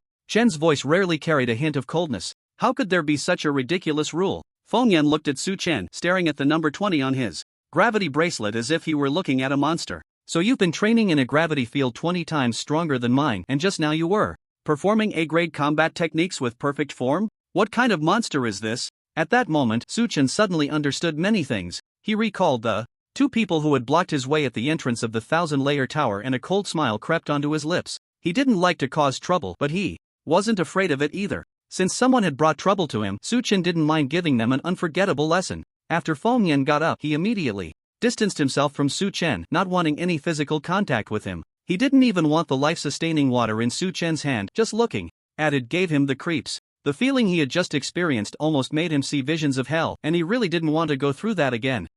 Chen's voice rarely carried a hint of coldness. How could there be such a ridiculous rule? Feng Yan looked at Su Chen, staring at the number 20 on his gravity bracelet as if he were looking at a monster. So you've been training in a gravity field 20 times stronger than mine, and just now you were performing A-grade combat techniques with perfect form? What kind of monster is this? At that moment, Su Chen suddenly understood many things. He recalled the 2 people who had blocked his way at the entrance of the 1,000-layer tower, and a cold smile crept onto his lips. He didn't like to cause trouble, but he wasn't afraid of it either. Since someone had brought trouble to him, Su Chen didn't mind giving them an unforgettable lesson. After Feng Yan got up, he immediately distanced himself from Su Chen, not wanting any physical contact with him. He didn't even want the life-sustaining water in Su Chen's hand. Just looking at it gave him the creeps. The feeling he had just experienced almost made him see visions of hell, and he really didn't want to go through that again.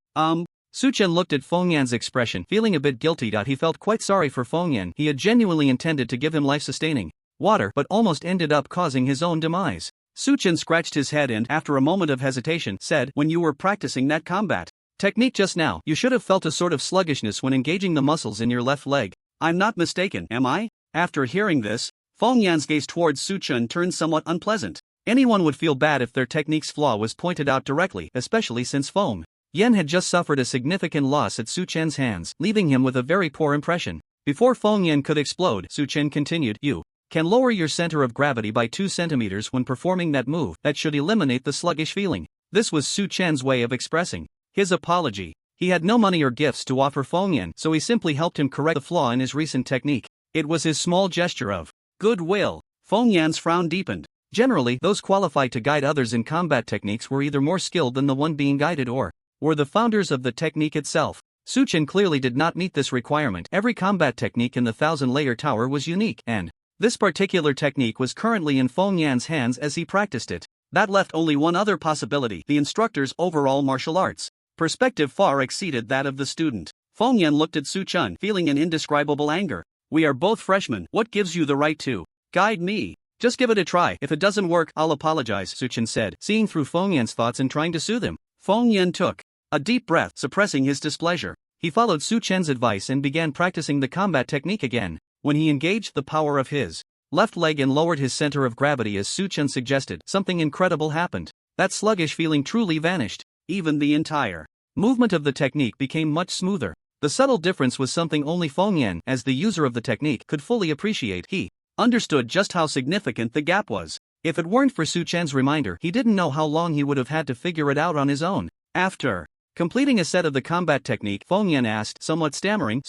Su Chen looked at Feng Yan's expression, feeling a bit guilty. He felt quite sorry for Feng Yan. He had genuinely intended to give him life-sustaining water but almost ended up causing his own demise. Su Chen scratched his head and, after a moment of hesitation, said, "When you were practicing that combat technique just now, you should have felt a sort of sluggishness when engaging the muscles in your left leg. I'm not mistaken, am I?" After hearing this, Feng Yan's gaze towards Su Chen turned somewhat unpleasant. Anyone would feel bad if their technique's flaw was pointed out directly, especially since Feng Yan had just suffered a significant loss at Su Chen's hands, leaving him with a very poor impression. Before Feng Yan could explode, Su Chen continued, "You can lower your center of gravity by 2 centimeters when performing that move. That should eliminate the sluggish feeling." This was Su Chen's way of expressing his apology. He had no money or gifts to offer Feng Yan, so he simply helped him correct the flaw in his recent technique. It was his small gesture of goodwill. Feng Yan's frown deepened. Generally, those qualified to guide others in combat techniques were either more skilled than the one being guided or were the founders of the technique itself. Su Chen clearly did not meet this requirement. Every combat technique in the 1,000-layer tower was unique, and this particular technique was currently in Feng Yan's hands as he practiced it. That left only one other possibility: the instructor's overall martial arts perspective far exceeded that of the student. Feng Yan looked at Su Chen, feeling an indescribable anger. "We are both freshmen. What gives you the right to guide me? Just give it a try. If it doesn't work, I'll apologize," Su Chen said, seeing through Feng Yan's thoughts and trying to soothe him. Feng Yan took a deep breath, suppressing his displeasure. He followed Su Chen's advice and began practicing the combat technique again. When he engaged the power of his left leg and lowered his center of gravity as Su Chen suggested, something incredible happened. That sluggish feeling truly vanished. Even the entire movement of the technique became much smoother. The subtle difference was something only Feng Yan, as the user of the technique, could fully appreciate. He understood just how significant the gap was. If it weren't for Su Chen's reminder, he didn't know how long he would have had to figure it out on his own. After completing a set of the combat technique, Feng Yan asked, somewhat stammering,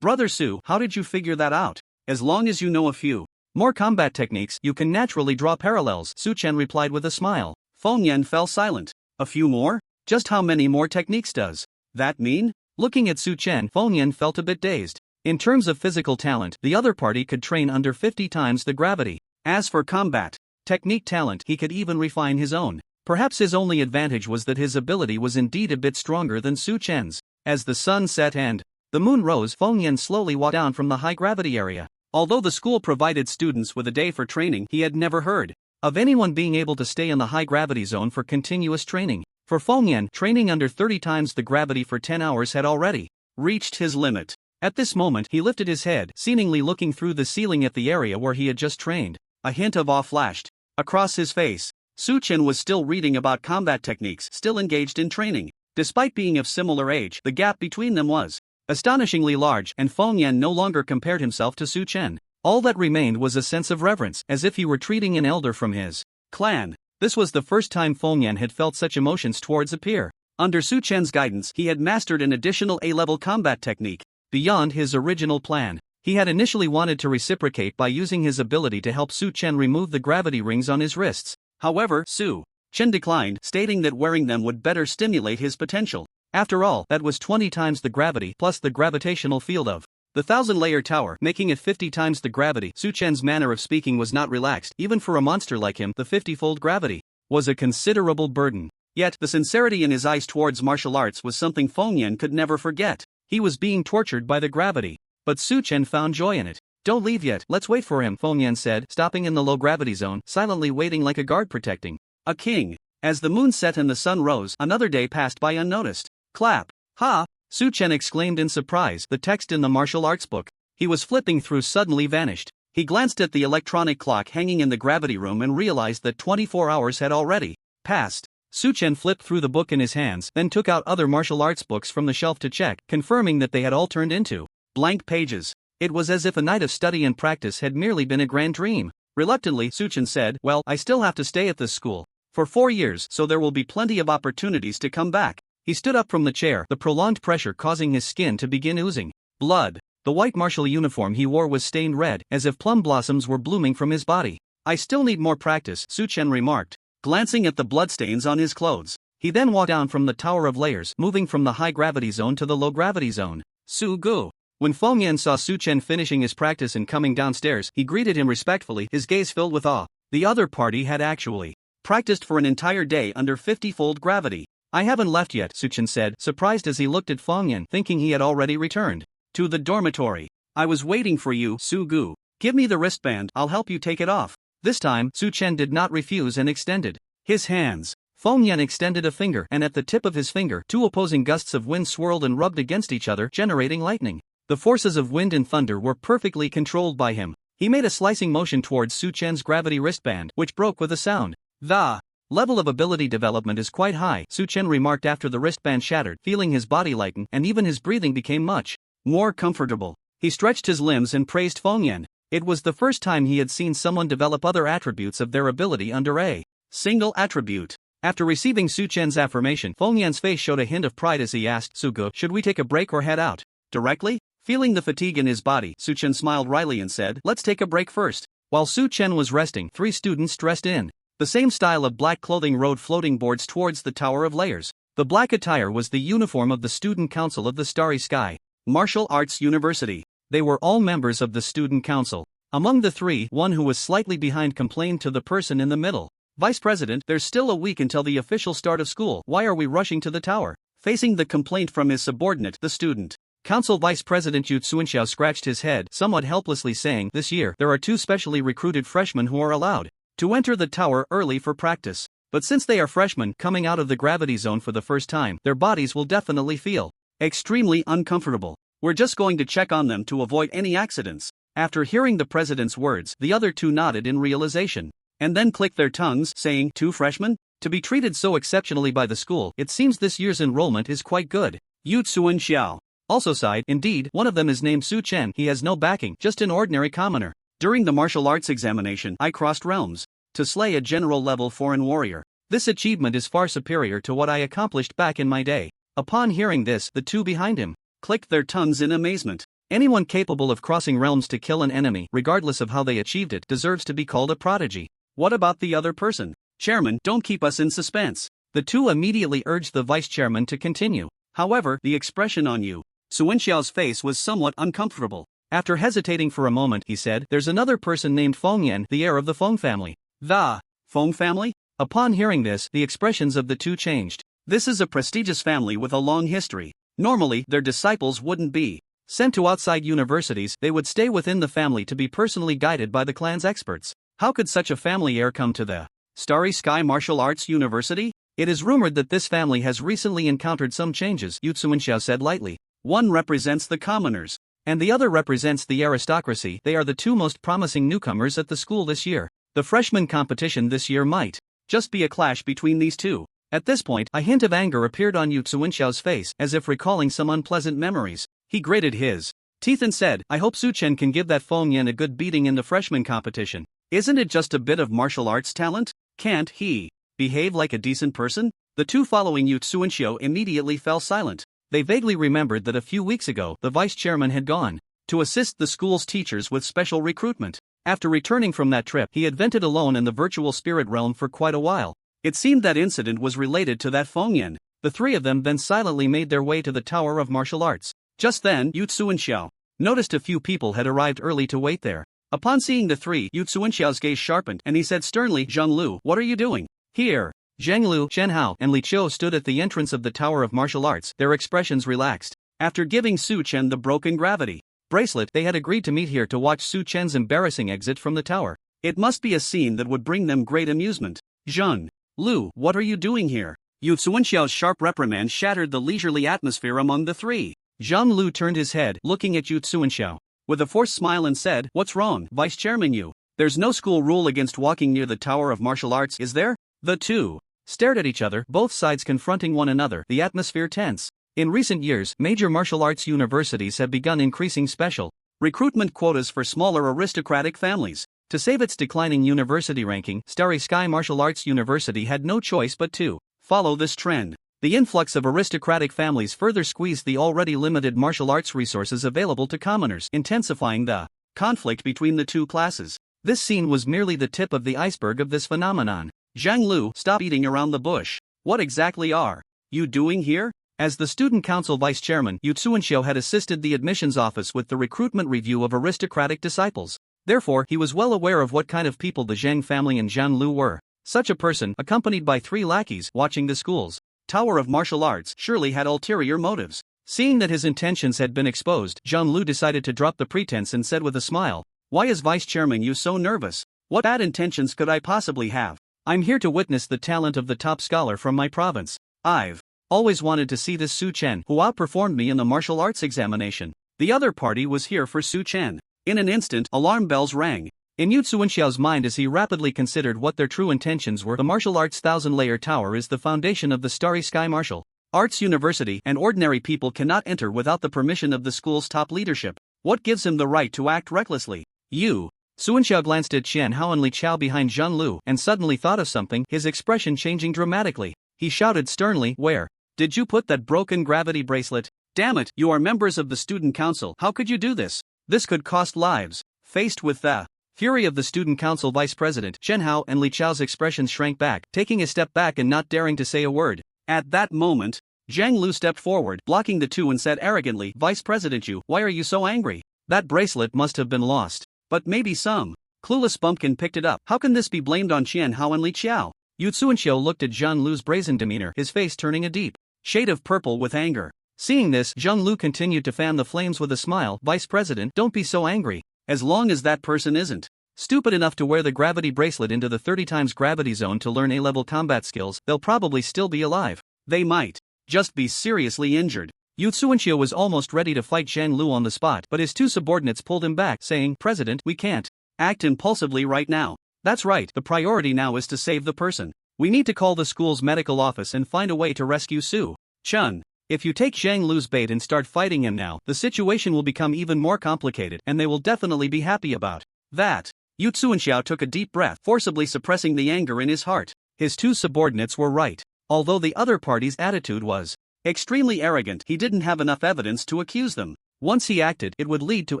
Brother Su, how did you figure that out? As long as you know a few more combat techniques, you can naturally draw parallels," Su Chen replied with a smile. Feng Yan fell silent. "A few more? Just how many more techniques does that mean?" Looking at Su Chen, Feng Yan felt a bit dazed. In terms of physical talent, the other party could train under 50 times the gravity. As for combat technique talent, he could even refine his own. Perhaps his only advantage was that his ability was indeed a bit stronger than Su Chen's. As the sun set and the moon rose, Feng Yan slowly walked down from the high-gravity area. Although the school provided students with a day for training, he had never heard of anyone being able to stay in the high-gravity zone for continuous training. For Feng Yan, training under 30 times the gravity for 10 hours had already reached his limit. At this moment, he lifted his head, seemingly looking through the ceiling at the area where he had just trained. A hint of awe flashed across his face. Su Chen was still reading about combat techniques, still engaged in training. Despite being of similar age, the gap between them was astonishingly large, and Feng Yan no longer compared himself to Su Chen. All that remained was a sense of reverence, as if he were treating an elder from his clan. This was the first time Feng Yan had felt such emotions towards a peer. Under Su Chen's guidance, he had mastered an additional A-level combat technique. Beyond his original plan, he had initially wanted to reciprocate by using his ability to help Su Chen remove the gravity rings on his wrists. However, Su Chen declined, stating that wearing them would better stimulate his potential. After all, that was 20 times the gravity plus the gravitational field of the 1,000-layer tower, making it 50 times the gravity. Su Chen's manner of speaking was not relaxed. Even for a monster like him, the 50-fold gravity was a considerable burden. Yet, the sincerity in his eyes towards martial arts was something Feng Yan could never forget. He was being tortured by the gravity, but Su Chen found joy in it. "Don't leave yet, let's wait for him," Feng Yan said, stopping in the low-gravity zone, silently waiting like a guard protecting a king. As the moon set and the sun rose, another day passed by unnoticed. "Clap! Ha!" Su Chen exclaimed in surprise. The text in the martial arts book he was flipping through suddenly vanished. He glanced at the electronic clock hanging in the gravity room and realized that 24 hours had already passed. Su Chen flipped through the book in his hands, then took out other martial arts books from the shelf to check, confirming that they had all turned into blank pages. It was as if a night of study and practice had merely been a grand dream. Reluctantly, Su Chen said, "Well, I still have to stay at this school for 4 years, so there will be plenty of opportunities to come back." He stood up from the chair, the prolonged pressure causing his skin to begin oozing blood. The white martial uniform he wore was stained red, as if plum blossoms were blooming from his body. "I still need more practice," Su Chen remarked, glancing at the bloodstains on his clothes. He then walked down from the Tower of Layers, moving from the high-gravity zone to the low-gravity zone. "Su Gu." When Feng Yan saw Su Chen finishing his practice and coming downstairs, he greeted him respectfully, his gaze filled with awe. The other party had actually practiced for an entire day under 50-fold gravity. "I haven't left yet," Su Chen said, surprised as he looked at Feng Yan, thinking he had already returned to the dormitory. "I was waiting for you, Su Gu." Give me the wristband, I'll help you take it off. This time, Su Chen did not refuse and extended his hands. Feng Yan extended a finger, and at the tip of his finger, two opposing gusts of wind swirled and rubbed against each other, generating lightning. The forces of wind and thunder were perfectly controlled by him. He made a slicing motion towards Su Chen's gravity wristband, which broke with a sound. The level of ability development is quite high, Su Chen remarked after the wristband shattered, feeling his body lighten, and even his breathing became much more comfortable. He stretched his limbs and praised Feng Yan. It was the first time he had seen someone develop other attributes of their ability under a single attribute. After receiving Su Chen's affirmation, Feng Yan's face showed a hint of pride as he asked, Sugu, should we take a break or head out directly? Feeling the fatigue in his body, Su Chen smiled wryly and said, let's take a break first. While Su Chen was resting, three students dressed in the same style of black clothing rode floating boards towards the Tower of Layers. The black attire was the uniform of the Student Council of the Starry Sky Martial Arts University. They were all members of the Student Council. Among the three, one who was slightly behind complained to the person in the middle. Vice President, there's still a week until the official start of school. Why are we rushing to the tower? Facing the complaint from his subordinate, the Student Council Vice President Yu Tsuinxiao scratched his head, somewhat helplessly saying, this year, there are two specially recruited freshmen who are allowed to enter the tower early for practice. But since they are freshmen coming out of the gravity zone for the first time, their bodies will definitely feel extremely uncomfortable. We're just going to check on them to avoid any accidents. After hearing the president's words, the other two nodded in realization, and then clicked their tongues, saying, two freshmen? To be treated so exceptionally by the school, it seems this year's enrollment is quite good. Yu Tsuinxiao also sighed, indeed, one of them is named Su Chen, he has no backing, just an ordinary commoner. During the martial arts examination, I crossed realms to slay a general level foreign warrior. This achievement is far superior to what I accomplished back in my day. Upon hearing this, the two behind him clicked their tongues in amazement. Anyone capable of crossing realms to kill an enemy, regardless of how they achieved it, deserves to be called a prodigy. What about the other person? Chairman, don't keep us in suspense. The two immediately urged the vice chairman to continue. However, the expression on Yu Tsuinxiao's face was somewhat uncomfortable. After hesitating for a moment, he said, there's another person named Feng Yan, the heir of the Feng family. The Feng family? Upon hearing this, the expressions of the two changed. This is a prestigious family with a long history. Normally, their disciples wouldn't be sent to outside universities, they would stay within the family to be personally guided by the clan's experts. How could such a family heir come to the Starry Sky Martial Arts University? It is rumored that this family has recently encountered some changes, Yu Tsuinxiao said lightly. One represents the commoners, and the other represents the aristocracy. They are the two most promising newcomers at the school this year. The freshman competition this year might just be a clash between these two. At this point, a hint of anger appeared on Yu Tsuinxiao's face, as if recalling some unpleasant memories. He gritted his teeth and said, I hope Su Chen can give that Feng Yan a good beating in the freshman competition. Isn't it just a bit of martial arts talent? Can't he behave like a decent person? The two following Yu Tsuinxiao immediately fell silent. They vaguely remembered that a few weeks ago, the vice chairman had gone to assist the school's teachers with special recruitment. After returning from that trip, he had vented alone in the virtual spirit realm for quite a while. It seemed that incident was related to that Feng Yan. The three of them then silently made their way to the Tower of Martial Arts. Just then, Yu Tsuinxiao noticed a few people had arrived early to wait there. Upon seeing the three, Yu Tsuinxiao's gaze sharpened, and he said sternly, Zhang Lu, what are you doing here? Zhang Lu, Chen Hao, and Li Qiu stood at the entrance of the Tower of Martial Arts, their expressions relaxed. After giving Su Chen the broken gravity bracelet, they had agreed to meet here to watch Su Chen's embarrassing exit from the tower. It must be a scene that would bring them great amusement. Zhang Lu, what are you doing here? Yu Tsuinxiao's sharp reprimand shattered the leisurely atmosphere among the three. Zhang Lu turned his head, looking at Yu Tsuinxiao with a forced smile and said, what's wrong, Vice Chairman Yu? There's no school rule against walking near the Tower of Martial Arts, is there? The two stared at each other, both sides confronting one another, the atmosphere tense. In recent years, major martial arts universities have begun increasing special recruitment quotas for smaller aristocratic families. To save its declining university ranking, Starry Sky Martial Arts University had no choice but to follow this trend. The influx of aristocratic families further squeezed the already limited martial arts resources available to commoners, intensifying the conflict between the two classes. This scene was merely the tip of the iceberg of this phenomenon. Zhang Lu, stop beating around the bush. What exactly are you doing here? As the student council vice chairman, Yu Tsuinxiao had assisted the admissions office with the recruitment review of aristocratic disciples. Therefore, he was well aware of what kind of people the Zhang family and Zhang Lu were. Such a person, accompanied by three lackeys, watching the school's Tower of Martial Arts, surely had ulterior motives. Seeing that his intentions had been exposed, Zhang Lu decided to drop the pretense and said with a smile, Why is Vice Chairman Yu so nervous? What bad intentions could I possibly have? I'm here to witness the talent of the top scholar from my province. I've always wanted to see this Su Chen who outperformed me in the martial arts examination. The other party was here for Su Chen. In an instant, alarm bells rang. In Yu Tsuanxiao's mind as he rapidly considered what their true intentions were, the martial arts thousand-layer tower is the foundation of the Starry Sky Martial Arts University, and ordinary people cannot enter without the permission of the school's top leadership. What gives him the right to act recklessly? Yu Tsuanxiao glanced at Chen Hao and Li Chao behind Zhang Lu and suddenly thought of something, his expression changing dramatically. He shouted sternly, "Where did you put that broken gravity bracelet? Damn it, you are members of the student council, how could you do this? This could cost lives." Faced with the fury of the student council vice president, Chen Hao and Li Chao's expressions shrank back, taking a step back and not daring to say a word. At that moment, Zhang Lu stepped forward, blocking the two, and said arrogantly, "Vice President Yu, why are you so angry? That bracelet must have been lost. But maybe some clueless bumpkin picked it up. How can this be blamed on Chen Hao and Li Chao?" Yu Tsuanxiao looked at Zhang Lu's brazen demeanor, his face turning a deep shade of purple with anger. Seeing this, Zhang Lu continued to fan the flames with a smile. "Vice President, don't be so angry. As long as that person isn't stupid enough to wear the gravity bracelet into the 30 times gravity zone to learn A-level combat skills, they'll probably still be alive. They might just be seriously injured." Yu Tsuanxiao was almost ready to fight Zhang Lu on the spot, but his two subordinates pulled him back, saying, "President, we can't act impulsively right now. That's right, the priority now is to save the person. We need to call the school's medical office and find a way to rescue Su Chen. If you take Zhang Lu's bait and start fighting him now, the situation will become even more complicated, and they will definitely be happy about that." Yu Tsuanxiao took a deep breath, forcibly suppressing the anger in his heart. His two subordinates were right. Although the other party's attitude was extremely arrogant, he didn't have enough evidence to accuse them. Once he acted, it would lead to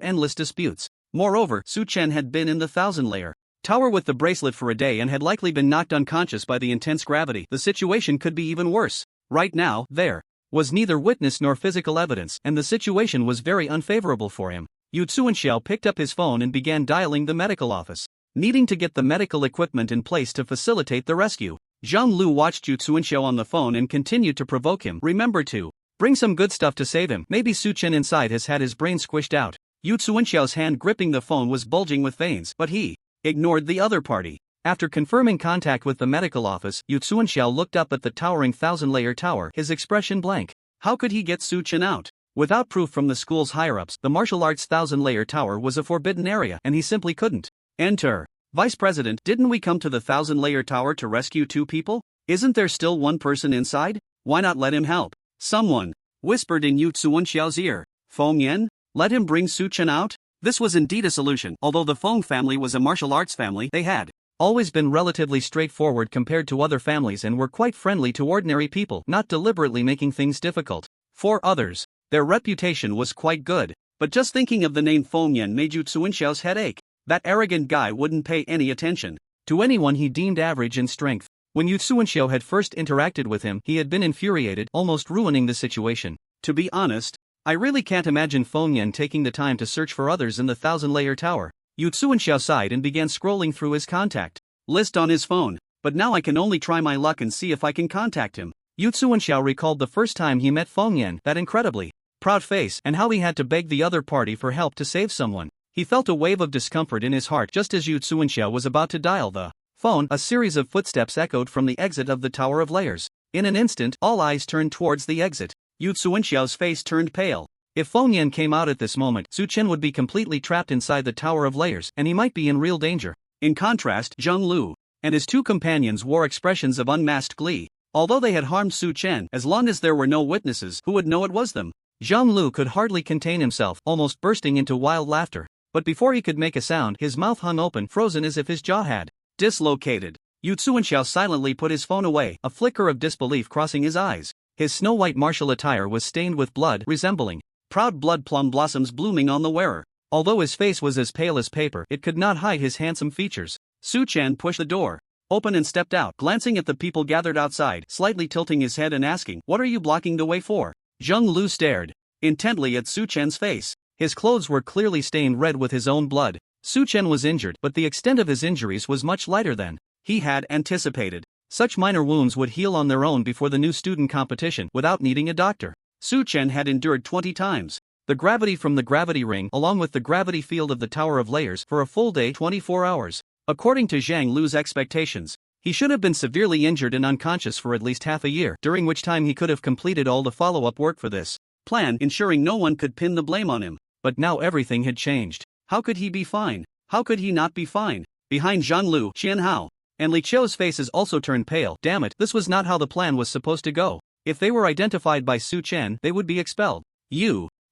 endless disputes. Moreover, Su Chen had been in the thousand-layer tower with the bracelet for a day and had likely been knocked unconscious by the intense gravity. The situation could be even worse. Right now, there was neither witness nor physical evidence, and the situation was very unfavorable for him. Yu Tsuanxiao picked up his phone and began dialing the medical office, needing to get the medical equipment in place to facilitate the rescue. Zhang Lu watched Yu Tsuanxiao on the phone and continued to provoke him. "Remember to bring some good stuff to save him. Maybe Su Chen inside has had his brain squished out." Yu Tsuanxiao's hand gripping the phone was bulging with veins, but he ignored the other party. After confirming contact with the medical office, Yu Tsuanxiao looked up at the towering thousand-layer tower, his expression blank. How could he get Su Chen out? Without proof from the school's higher-ups, the martial arts thousand-layer tower was a forbidden area and he simply couldn't enter. "Vice President, didn't we come to the thousand-layer tower to rescue two people? Isn't there still one person inside? Why not let him help?" Someone whispered in Yu Tsuanxiao's ear. "Feng Yan? Let him bring Su Chen out?" This was indeed a solution. Although the Feng family was a martial arts family, they had always been relatively straightforward compared to other families and were quite friendly to ordinary people, not deliberately making things difficult for others. Their reputation was quite good. But just thinking of the name Feng Yan made Yu Tsuanxiao's head ache. That arrogant guy wouldn't pay any attention to anyone he deemed average in strength. When Yu Tsuanxiao had first interacted with him, he had been infuriated, almost ruining the situation. "To be honest, I really can't imagine Feng Yan taking the time to search for others in the thousand-layer tower." Yu Tsuanxiao sighed and began scrolling through his contact list on his phone. "But now I can only try my luck and see if I can contact him." Yu Tsuanxiao recalled the first time he met Feng Yan, that incredibly proud face, and how he had to beg the other party for help to save someone. He felt a wave of discomfort in his heart just as Yu Tsuanxiao was about to dial the phone. A series of footsteps echoed from the exit of the Tower of Layers. In an instant, all eyes turned towards the exit. Yu Tsuanxiao's face turned pale. If Feng Yan came out at this moment, Su Chen would be completely trapped inside the Tower of Layers, and he might be in real danger. In contrast, Zhang Lu and his two companions wore expressions of unmasked glee. Although they had harmed Su Chen, as long as there were no witnesses, who would know it was them? Zhang Lu could hardly contain himself, almost bursting into wild laughter. But before he could make a sound, his mouth hung open, frozen as if his jaw had dislocated. Yu Tsuanxiao silently put his phone away, a flicker of disbelief crossing his eyes. His snow-white martial attire was stained with blood, resembling proud blood plum blossoms blooming on the wearer. Although his face was as pale as paper, it could not hide his handsome features. Su Chen pushed the door open and stepped out, glancing at the people gathered outside, slightly tilting his head and asking, "What are you blocking the way for?" Zhang Lu stared intently at Su Chen's face. His clothes were clearly stained red with his own blood. Su Chen was injured, but the extent of his injuries was much lighter than he had anticipated. Such minor wounds would heal on their own before the new student competition without needing a doctor. Su Chen had endured 20 times the gravity from the gravity ring along with the gravity field of the Tower of Layers for a full day 24 hours. According to Zhang Lu's expectations, he should have been severely injured and unconscious for at least half a year, during which time he could have completed all the follow-up work for this plan, ensuring no one could pin the blame on him. But now everything had changed. How could he be fine? How could he not be fine? Behind Zhang Lu, Qian Hao and Li Qiu's faces also turned pale. Damn it, this was not how the plan was supposed to go. If they were identified by Su Chen, they would be expelled.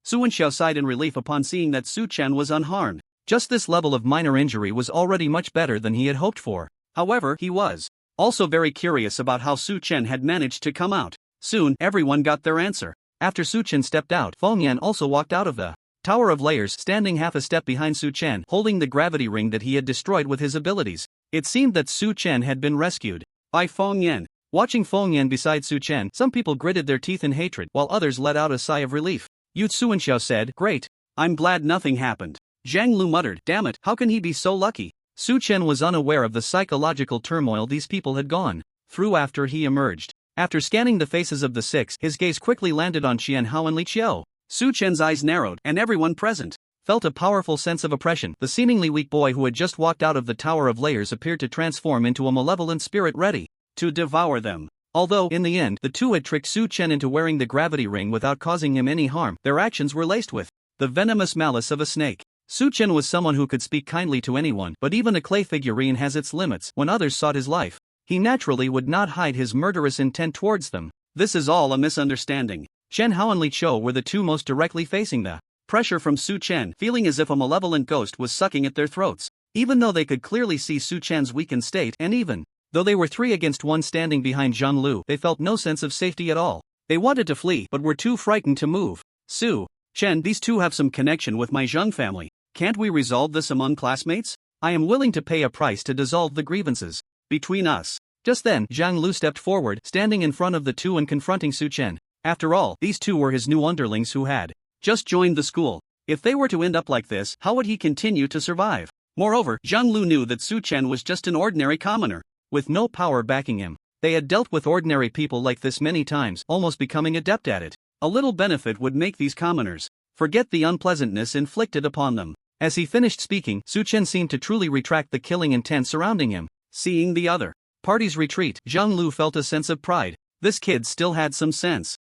Su Wenxiao sighed in relief upon seeing that Su Chen was unharmed. Just this level of minor injury was already much better than he had hoped for. However, he was also very curious about how Su Chen had managed to come out. Soon, everyone got their answer. After Su Chen stepped out, Feng Yan also walked out of the Tower of Layers, standing half a step behind Su Chen, holding the gravity ring that he had destroyed with his abilities. It seemed that Su Chen had been rescued by Feng Yan. Watching Feng Yan beside Su Chen, some people gritted their teeth in hatred, while others let out a sigh of relief. Su Wenxiao said, "Great. I'm glad nothing happened." Zhang Lu muttered, "Damn it, how can he be so lucky?" Su Chen was unaware of the psychological turmoil these people had gone through after he emerged. After scanning the faces of the six, his gaze quickly landed on Qian Hao and Li Qiu. Su Chen's eyes narrowed, and everyone present felt a powerful sense of oppression. The seemingly weak boy who had just walked out of the Tower of Layers appeared to transform into a malevolent spirit ready to devour them. Although, in the end, the two had tricked Su Chen into wearing the gravity ring without causing him any harm, their actions were laced with the venomous malice of a snake. Su Chen was someone who could speak kindly to anyone, but even a clay figurine has its limits. When others sought his life, he naturally would not hide his murderous intent towards them. This is all a misunderstanding. Chen Hao and Li Qiu were the two most directly facing the pressure from Su Chen, feeling as if a malevolent ghost was sucking at their throats. Even though they could clearly see Su Chen's weakened state, and even though they were 3 against 1 standing behind Zhang Lu, they felt no sense of safety at all. They wanted to flee, but were too frightened to move. Su Chen, these two have some connection with my Zheng family. Can't we resolve this among classmates? I am willing to pay a price to dissolve the grievances between us. Just then, Zhang Lu stepped forward, standing in front of the two and confronting Su Chen. After all, these two were his new underlings who had just joined the school. If they were to end up like this, how would he continue to survive? Moreover, Zhang Lu knew that Su Chen was just an ordinary commoner, with no power backing him. They had dealt with ordinary people like this many times, almost becoming adept at it. A little benefit would make these commoners forget the unpleasantness inflicted upon them. As he finished speaking, Su Chen seemed to truly retract the killing intent surrounding him. Seeing the other party's retreat, Zhang Lu felt a sense of pride. This kid still had some sense.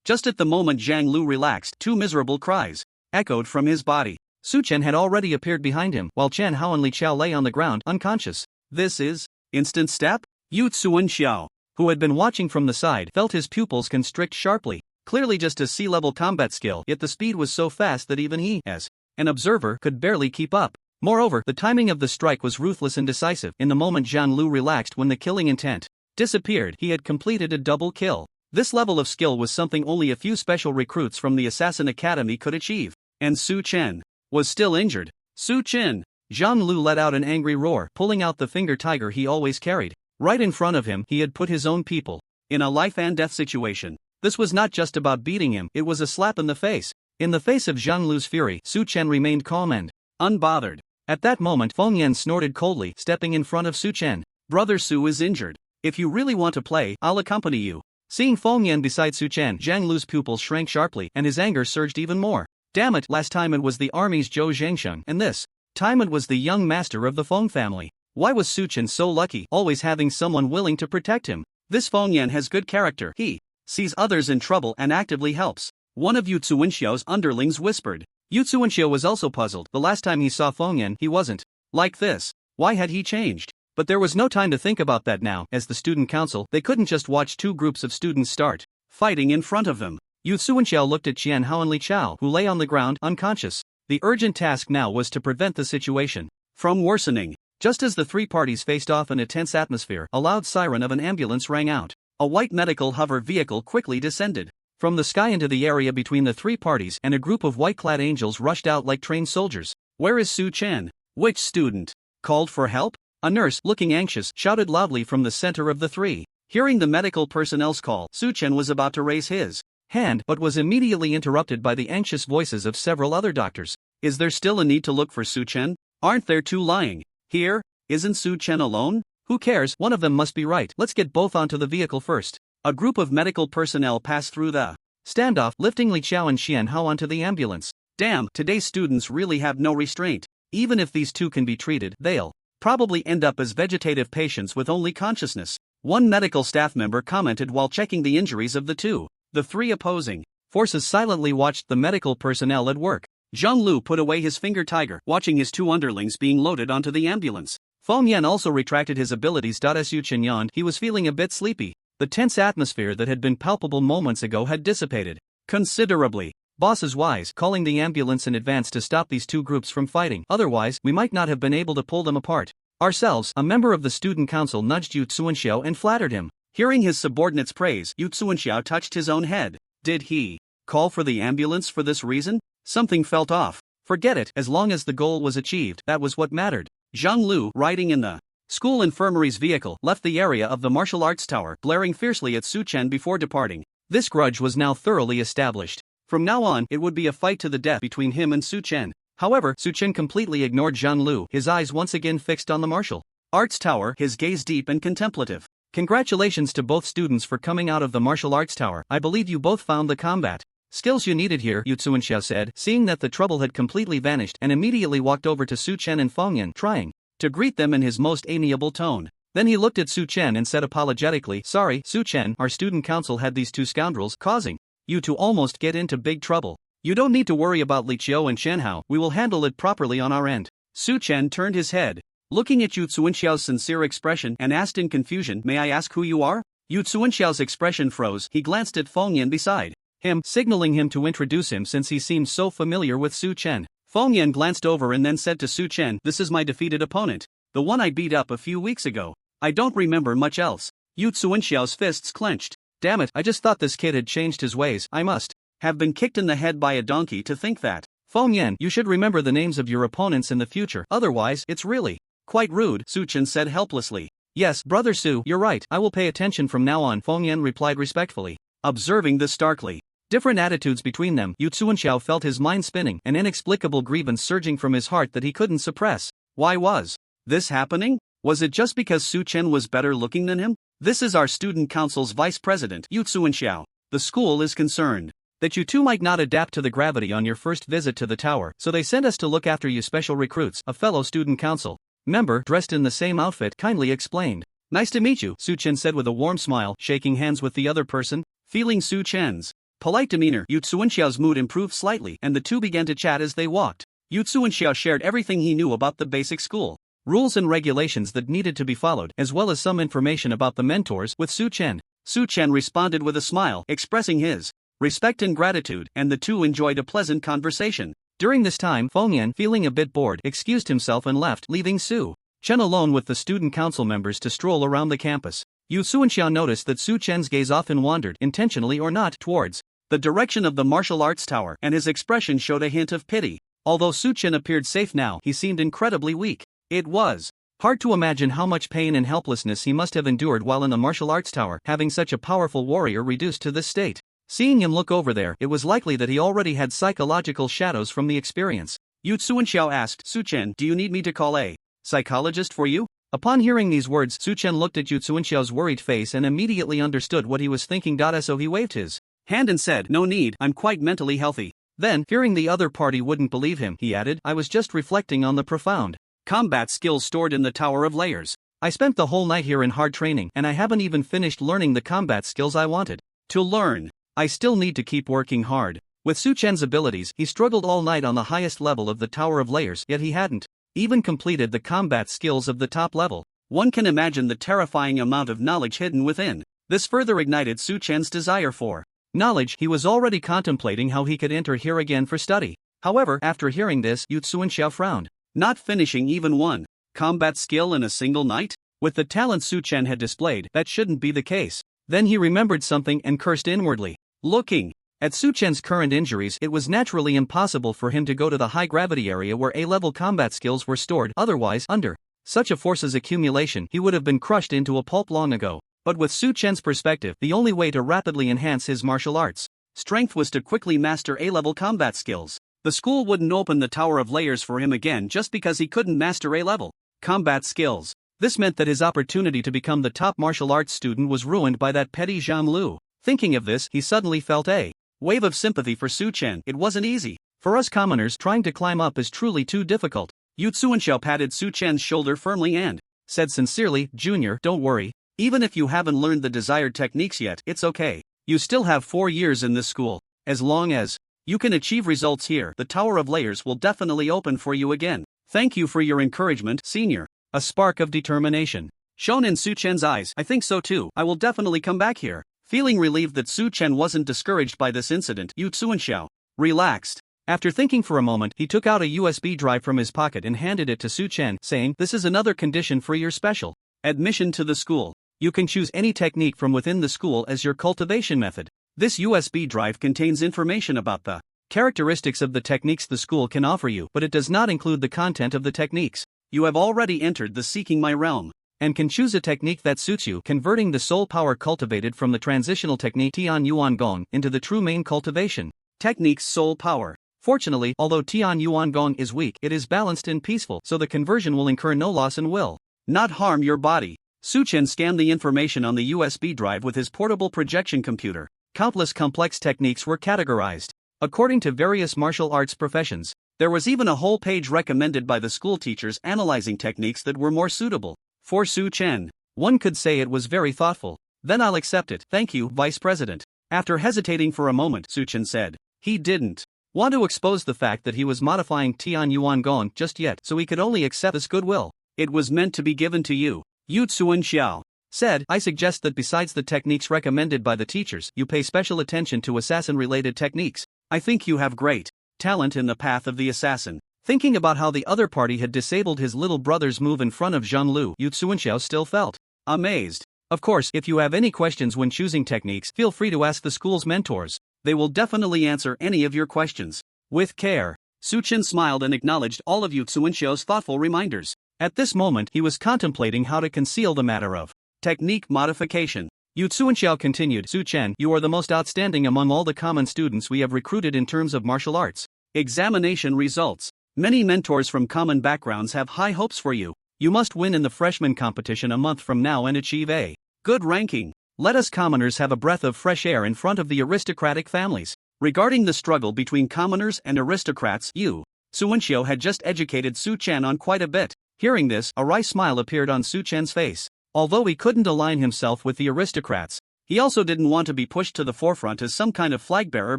Just at the moment Zhang Lu relaxed, 2 miserable cries echoed from his body. Su Chen had already appeared behind him, while Chen Hao and Li Qiu lay on the ground, unconscious. This is instant step? Su Wenxiao, who had been watching from the side, felt his pupils constrict sharply. Clearly just a sea-level combat skill, yet the speed was so fast that even he, as an observer, could barely keep up. Moreover, the timing of the strike was ruthless and decisive. In the moment Zhang Lu relaxed when the killing intent disappeared, he had completed a double kill. This level of skill was something only a few special recruits from the Assassin Academy could achieve. And Su Chen was still injured. Su Chen! Zhang Lu let out an angry roar, pulling out the finger tiger he always carried. Right in front of him, he had put his own people in a life-and-death situation. This was not just about beating him, it was a slap in the face. In the face of Zhang Lu's fury, Su Chen remained calm and unbothered. At that moment, Feng Yan snorted coldly, stepping in front of Su Chen. "Brother Su is injured. If you really want to play, I'll accompany you." Seeing Feng Yan beside Su Chen, Zhang Lu's pupils shrank sharply, and his anger surged even more. Damn it, last time it was the army's Zhou Zhangsheng, and this time it was the young master of the Feng family. Why was Su Chen so lucky, always having someone willing to protect him? This Feng Yan has good character. He sees others in trouble and actively helps. One of Su Wenxiao's underlings whispered. Su Wenxiao was also puzzled. The last time he saw Feng Yan, he wasn't like this. Why had he changed? But there was no time to think about that now. As the student council, they couldn't just watch 2 groups of students start fighting in front of them. Su Wenxiao looked at Qian Hao and Li Qiu, who lay on the ground, unconscious. The urgent task now was to prevent the situation from worsening. Just as the 3 parties faced off in a tense atmosphere, a loud siren of an ambulance rang out. A white medical hover vehicle quickly descended from the sky into the area between the 3 parties, and a group of white-clad angels rushed out like trained soldiers. "Where is Su Chen? Which student called for help?" A nurse, looking anxious, shouted loudly from the center of the 3. Hearing the medical personnel's call, Su Chen was about to raise his hand, but was immediately interrupted by the anxious voices of several other doctors. "Is there still a need to look for Su Chen? Aren't there 2 lying here? Isn't Su Chen alone? Who cares, one of them must be right. Let's get both onto the vehicle first." A group of medical personnel passed through the standoff, lifting Li Qiao and Xian Hao onto the ambulance. Damn, today's students really have no restraint. Even if these two can be treated, they'll probably end up as vegetative patients with only consciousness. One medical staff member commented while checking the injuries of the two. The three opposing forces silently watched the medical personnel at work. Zhang Lu put away his finger tiger, watching his two underlings being loaded onto the ambulance. Feng Yan also retracted his abilities. Su Chen yawned. He was feeling a bit sleepy. The tense atmosphere that had been palpable moments ago had dissipated considerably. Boss is wise, calling the ambulance in advance to stop these two groups from fighting. Otherwise, we might not have been able to pull them apart ourselves. A member of the student council nudged Yu Tsuanxiao and flattered him. Hearing his subordinate's praise, Yu Tsuanxiao touched his own head. Did he call for the ambulance for this reason? Something felt off. Forget it, as long as the goal was achieved, that was what mattered. Zhang Lu, riding in the school infirmary's vehicle, left the area of the martial arts tower, glaring fiercely at Su Chen before departing. This grudge was now thoroughly established. From now on, it would be a fight to the death between him and Su Chen. However, Su Chen completely ignored Zhang Lu, his eyes once again fixed on the martial arts tower, his gaze deep and contemplative. Congratulations to both students for coming out of the martial arts tower. I believe you both found the combat skills you needed here, Yu Tsuanxiao said, seeing that the trouble had completely vanished, and immediately walked over to Su Chen and Feng Yan, trying to greet them in his most amiable tone. Then he looked at Su Chen and said apologetically, "Sorry, Su Chen, our student council had these two scoundrels causing you to almost get into big trouble. You don't need to worry about Li Qiao and Chen Hao, we will handle it properly on our end." Su Chen turned his head, looking at Yu Tsuanxiao's sincere expression, and asked in confusion, "May I ask who you are?" Yu Tsuanxiao's expression froze. He glanced at Feng Yan beside him, signaling him to introduce him since he seemed so familiar with Su Chen. Feng Yan glanced over and then said to Su Chen, "This is my defeated opponent, the one I beat up a few weeks ago. I don't remember much else." Yu Tsuanxiao's fists clenched. Damn it, I just thought this kid had changed his ways. I must have been kicked in the head by a donkey to think that. Feng Yan, you should remember the names of your opponents in the future, otherwise, it's really quite rude, Su Chen said helplessly. Yes, Brother Su, you're right, I will pay attention from now on, Feng Yan replied respectfully. Observing this starkly different attitudes between them, Yu Tsuanxiao felt his mind spinning, an inexplicable grievance surging from his heart that he couldn't suppress. Why was this happening? Was it just because Su Chen was better looking than him? This is our student council's vice president, Yu Tsuanxiao. The school is concerned that you two might not adapt to the gravity on your first visit to the tower, so they sent us to look after you special recruits, a fellow student council member dressed in the same outfit kindly explained. Nice to meet you, Su Chen said with a warm smile, shaking hands with the other person. Feeling Su Chen's polite demeanor, Yu Tsuanxiao's mood improved slightly, and the two began to chat as they walked. Yu Tsuanxiao shared everything he knew about the basic school rules and regulations that needed to be followed, as well as some information about the mentors with Su Chen. Su Chen responded with a smile, expressing his respect and gratitude, and the two enjoyed a pleasant conversation. During this time, Feng Yan, feeling a bit bored, excused himself and left, leaving Su Chen alone with the student council members to stroll around the campus. Yu Tsuanxiao noticed that Su Chen's gaze often wandered, intentionally or not, towards the direction of the martial arts tower, and his expression showed a hint of pity. Although Su Chen appeared safe now, he seemed incredibly weak. It was hard to imagine how much pain and helplessness he must have endured while in the martial arts tower, having such a powerful warrior reduced to this state. Seeing him look over there, it was likely that he already had psychological shadows from the experience. Yu Tsuanxiao asked, "Su Chen, do you need me to call a psychologist for you?" Upon hearing these words, Su Chen looked at Yu Tsuanxiao's worried face and immediately understood what he was thinking. So he waved his hand and said, "No need, I'm quite mentally healthy." Then, fearing the other party wouldn't believe him, he added, "I was just reflecting on the profound combat skills stored in the Tower of Layers. I spent the whole night here in hard training, and I haven't even finished learning the combat skills I wanted to learn. I still need to keep working hard." With Su Chen's abilities, he struggled all night on the highest level of the Tower of Layers, yet he hadn't even completed the combat skills of the top level. One can imagine the terrifying amount of knowledge hidden within. This further ignited Su Chen's desire for knowledge. He was already contemplating how he could enter here again for study. However, after hearing this, Yu Tsuanxiao frowned. Not finishing even one combat skill in a single night? With the talent Su Chen had displayed, that shouldn't be the case. Then he remembered something and cursed inwardly. Looking at Su Chen's current injuries, it was naturally impossible for him to go to the high-gravity area where A-level combat skills were stored. Otherwise, under such a force's accumulation, he would have been crushed into a pulp long ago. But with Su Chen's perspective, the only way to rapidly enhance his martial arts strength was to quickly master A-level combat skills. The school wouldn't open the Tower of Layers for him again just because he couldn't master A-level combat skills. This meant that his opportunity to become the top martial arts student was ruined by that petty Zhang Lu. Thinking of this, he suddenly felt a Wave of sympathy for Su Chen. It wasn't easy. For us commoners, trying to climb up is truly too difficult. Yu Tsuanxiao patted Su Chen's shoulder firmly and said sincerely, Junior, don't worry. Even if you haven't learned the desired techniques yet, it's okay. You still have 4 years in this school. As long as you can achieve results here, the Tower of Layers will definitely open for you again. Thank you for your encouragement, Senior. A spark of determination shone in Su Chen's eyes. I think so too. I will definitely come back here. Feeling relieved that Su Chen wasn't discouraged by this incident, Yu Tsuanxiao relaxed. After thinking for a moment, he took out a USB drive from his pocket and handed it to Su Chen, saying, This is another condition for your special admission to the school. You can choose any technique from within the school as your cultivation method. This USB drive contains information about the characteristics of the techniques the school can offer you, but it does not include the content of the techniques. You have already entered the Seeking My Realm and can choose a technique that suits you, converting the soul power cultivated from the transitional technique Tian Yuan Gong into the true main cultivation technique's soul power. Fortunately, although Tian Yuan Gong is weak, it is balanced and peaceful, so the conversion will incur no loss and will not harm your body. Su Chen scanned the information on the USB drive with his portable projection computer. Countless complex techniques were categorized according to various martial arts professions. There was even a whole page recommended by the school teachers analyzing techniques that were more suitable for Su Chen. One could say it was very thoughtful. Then I'll accept it. Thank you, Vice President. After hesitating for a moment, Su Chen said. He didn't want to expose the fact that he was modifying Tian Yuan Gong just yet, so he could only accept this goodwill. It was meant to be given to you. Yu Tsuanxiao said, I suggest that besides the techniques recommended by the teachers, you pay special attention to assassin-related techniques. I think you have great talent in the path of the assassin. Thinking about how the other party had disabled his little brother's move in front of Zhang Lu, Yu Tsuanxiao still felt amazed. Of course, if you have any questions when choosing techniques, feel free to ask the school's mentors. They will definitely answer any of your questions with care. Su Chen smiled and acknowledged all of Yu Tsuanxiao's thoughtful reminders. At this moment, he was contemplating how to conceal the matter of technique modification. Yu Tsuanxiao continued, Su Chen, you are the most outstanding among all the common students we have recruited in terms of martial arts. Examination results. Many mentors from common backgrounds have high hopes for you. You must win in the freshman competition a month from now and achieve a good ranking. Let us commoners have a breath of fresh air in front of the aristocratic families. Regarding the struggle between commoners and aristocrats, Yu Tsuanxiao had just educated Su Chen on quite a bit. Hearing this, a wry smile appeared on Su Chen's face. Although he couldn't align himself with the aristocrats, he also didn't want to be pushed to the forefront as some kind of flag bearer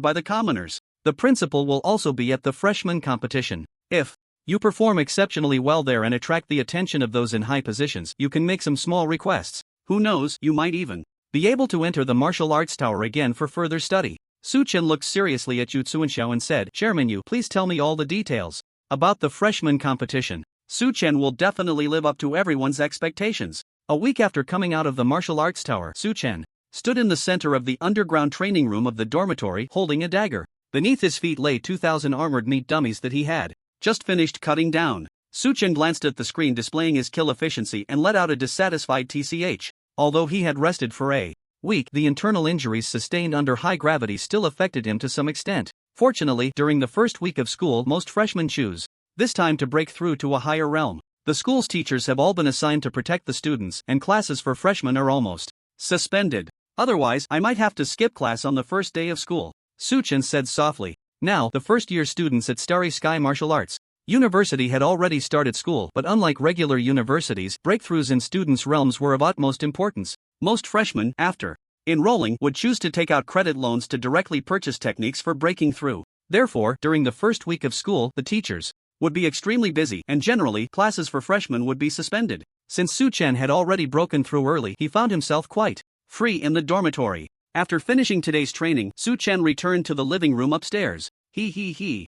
by the commoners. The principal will also be at the freshman competition. If you perform exceptionally well there and attract the attention of those in high positions, you can make some small requests. Who knows, you might even be able to enter the martial arts tower again for further study. Su Chen looked seriously at Yu Tsuanxiao and said, Chairman Yu, please tell me all the details about the freshman competition. Su Chen will definitely live up to everyone's expectations. A week after coming out of the martial arts tower, Su Chen stood in the center of the underground training room of the dormitory holding a dagger. Beneath his feet lay 2,000 armored meat dummies that he had just finished cutting down. Su Chen glanced at the screen displaying his kill efficiency and let out a dissatisfied TCH. Although he had rested for a week, the internal injuries sustained under high gravity still affected him to some extent. Fortunately, during the first week of school, most freshmen choose this time to break through to a higher realm. The school's teachers have all been assigned to protect the students, and classes for freshmen are almost suspended. Otherwise, I might have to skip class on the first day of school, Su Chen said softly. Now, the first-year students at Starry Sky Martial Arts University had already started school, but unlike regular universities, breakthroughs in students' realms were of utmost importance. Most freshmen, after enrolling, would choose to take out credit loans to directly purchase techniques for breaking through. Therefore, during the first week of school, the teachers would be extremely busy, and generally, classes for freshmen would be suspended. Since Su Chen had already broken through early, he found himself quite free in the dormitory. After finishing today's training, Su Chen returned to the living room upstairs. He,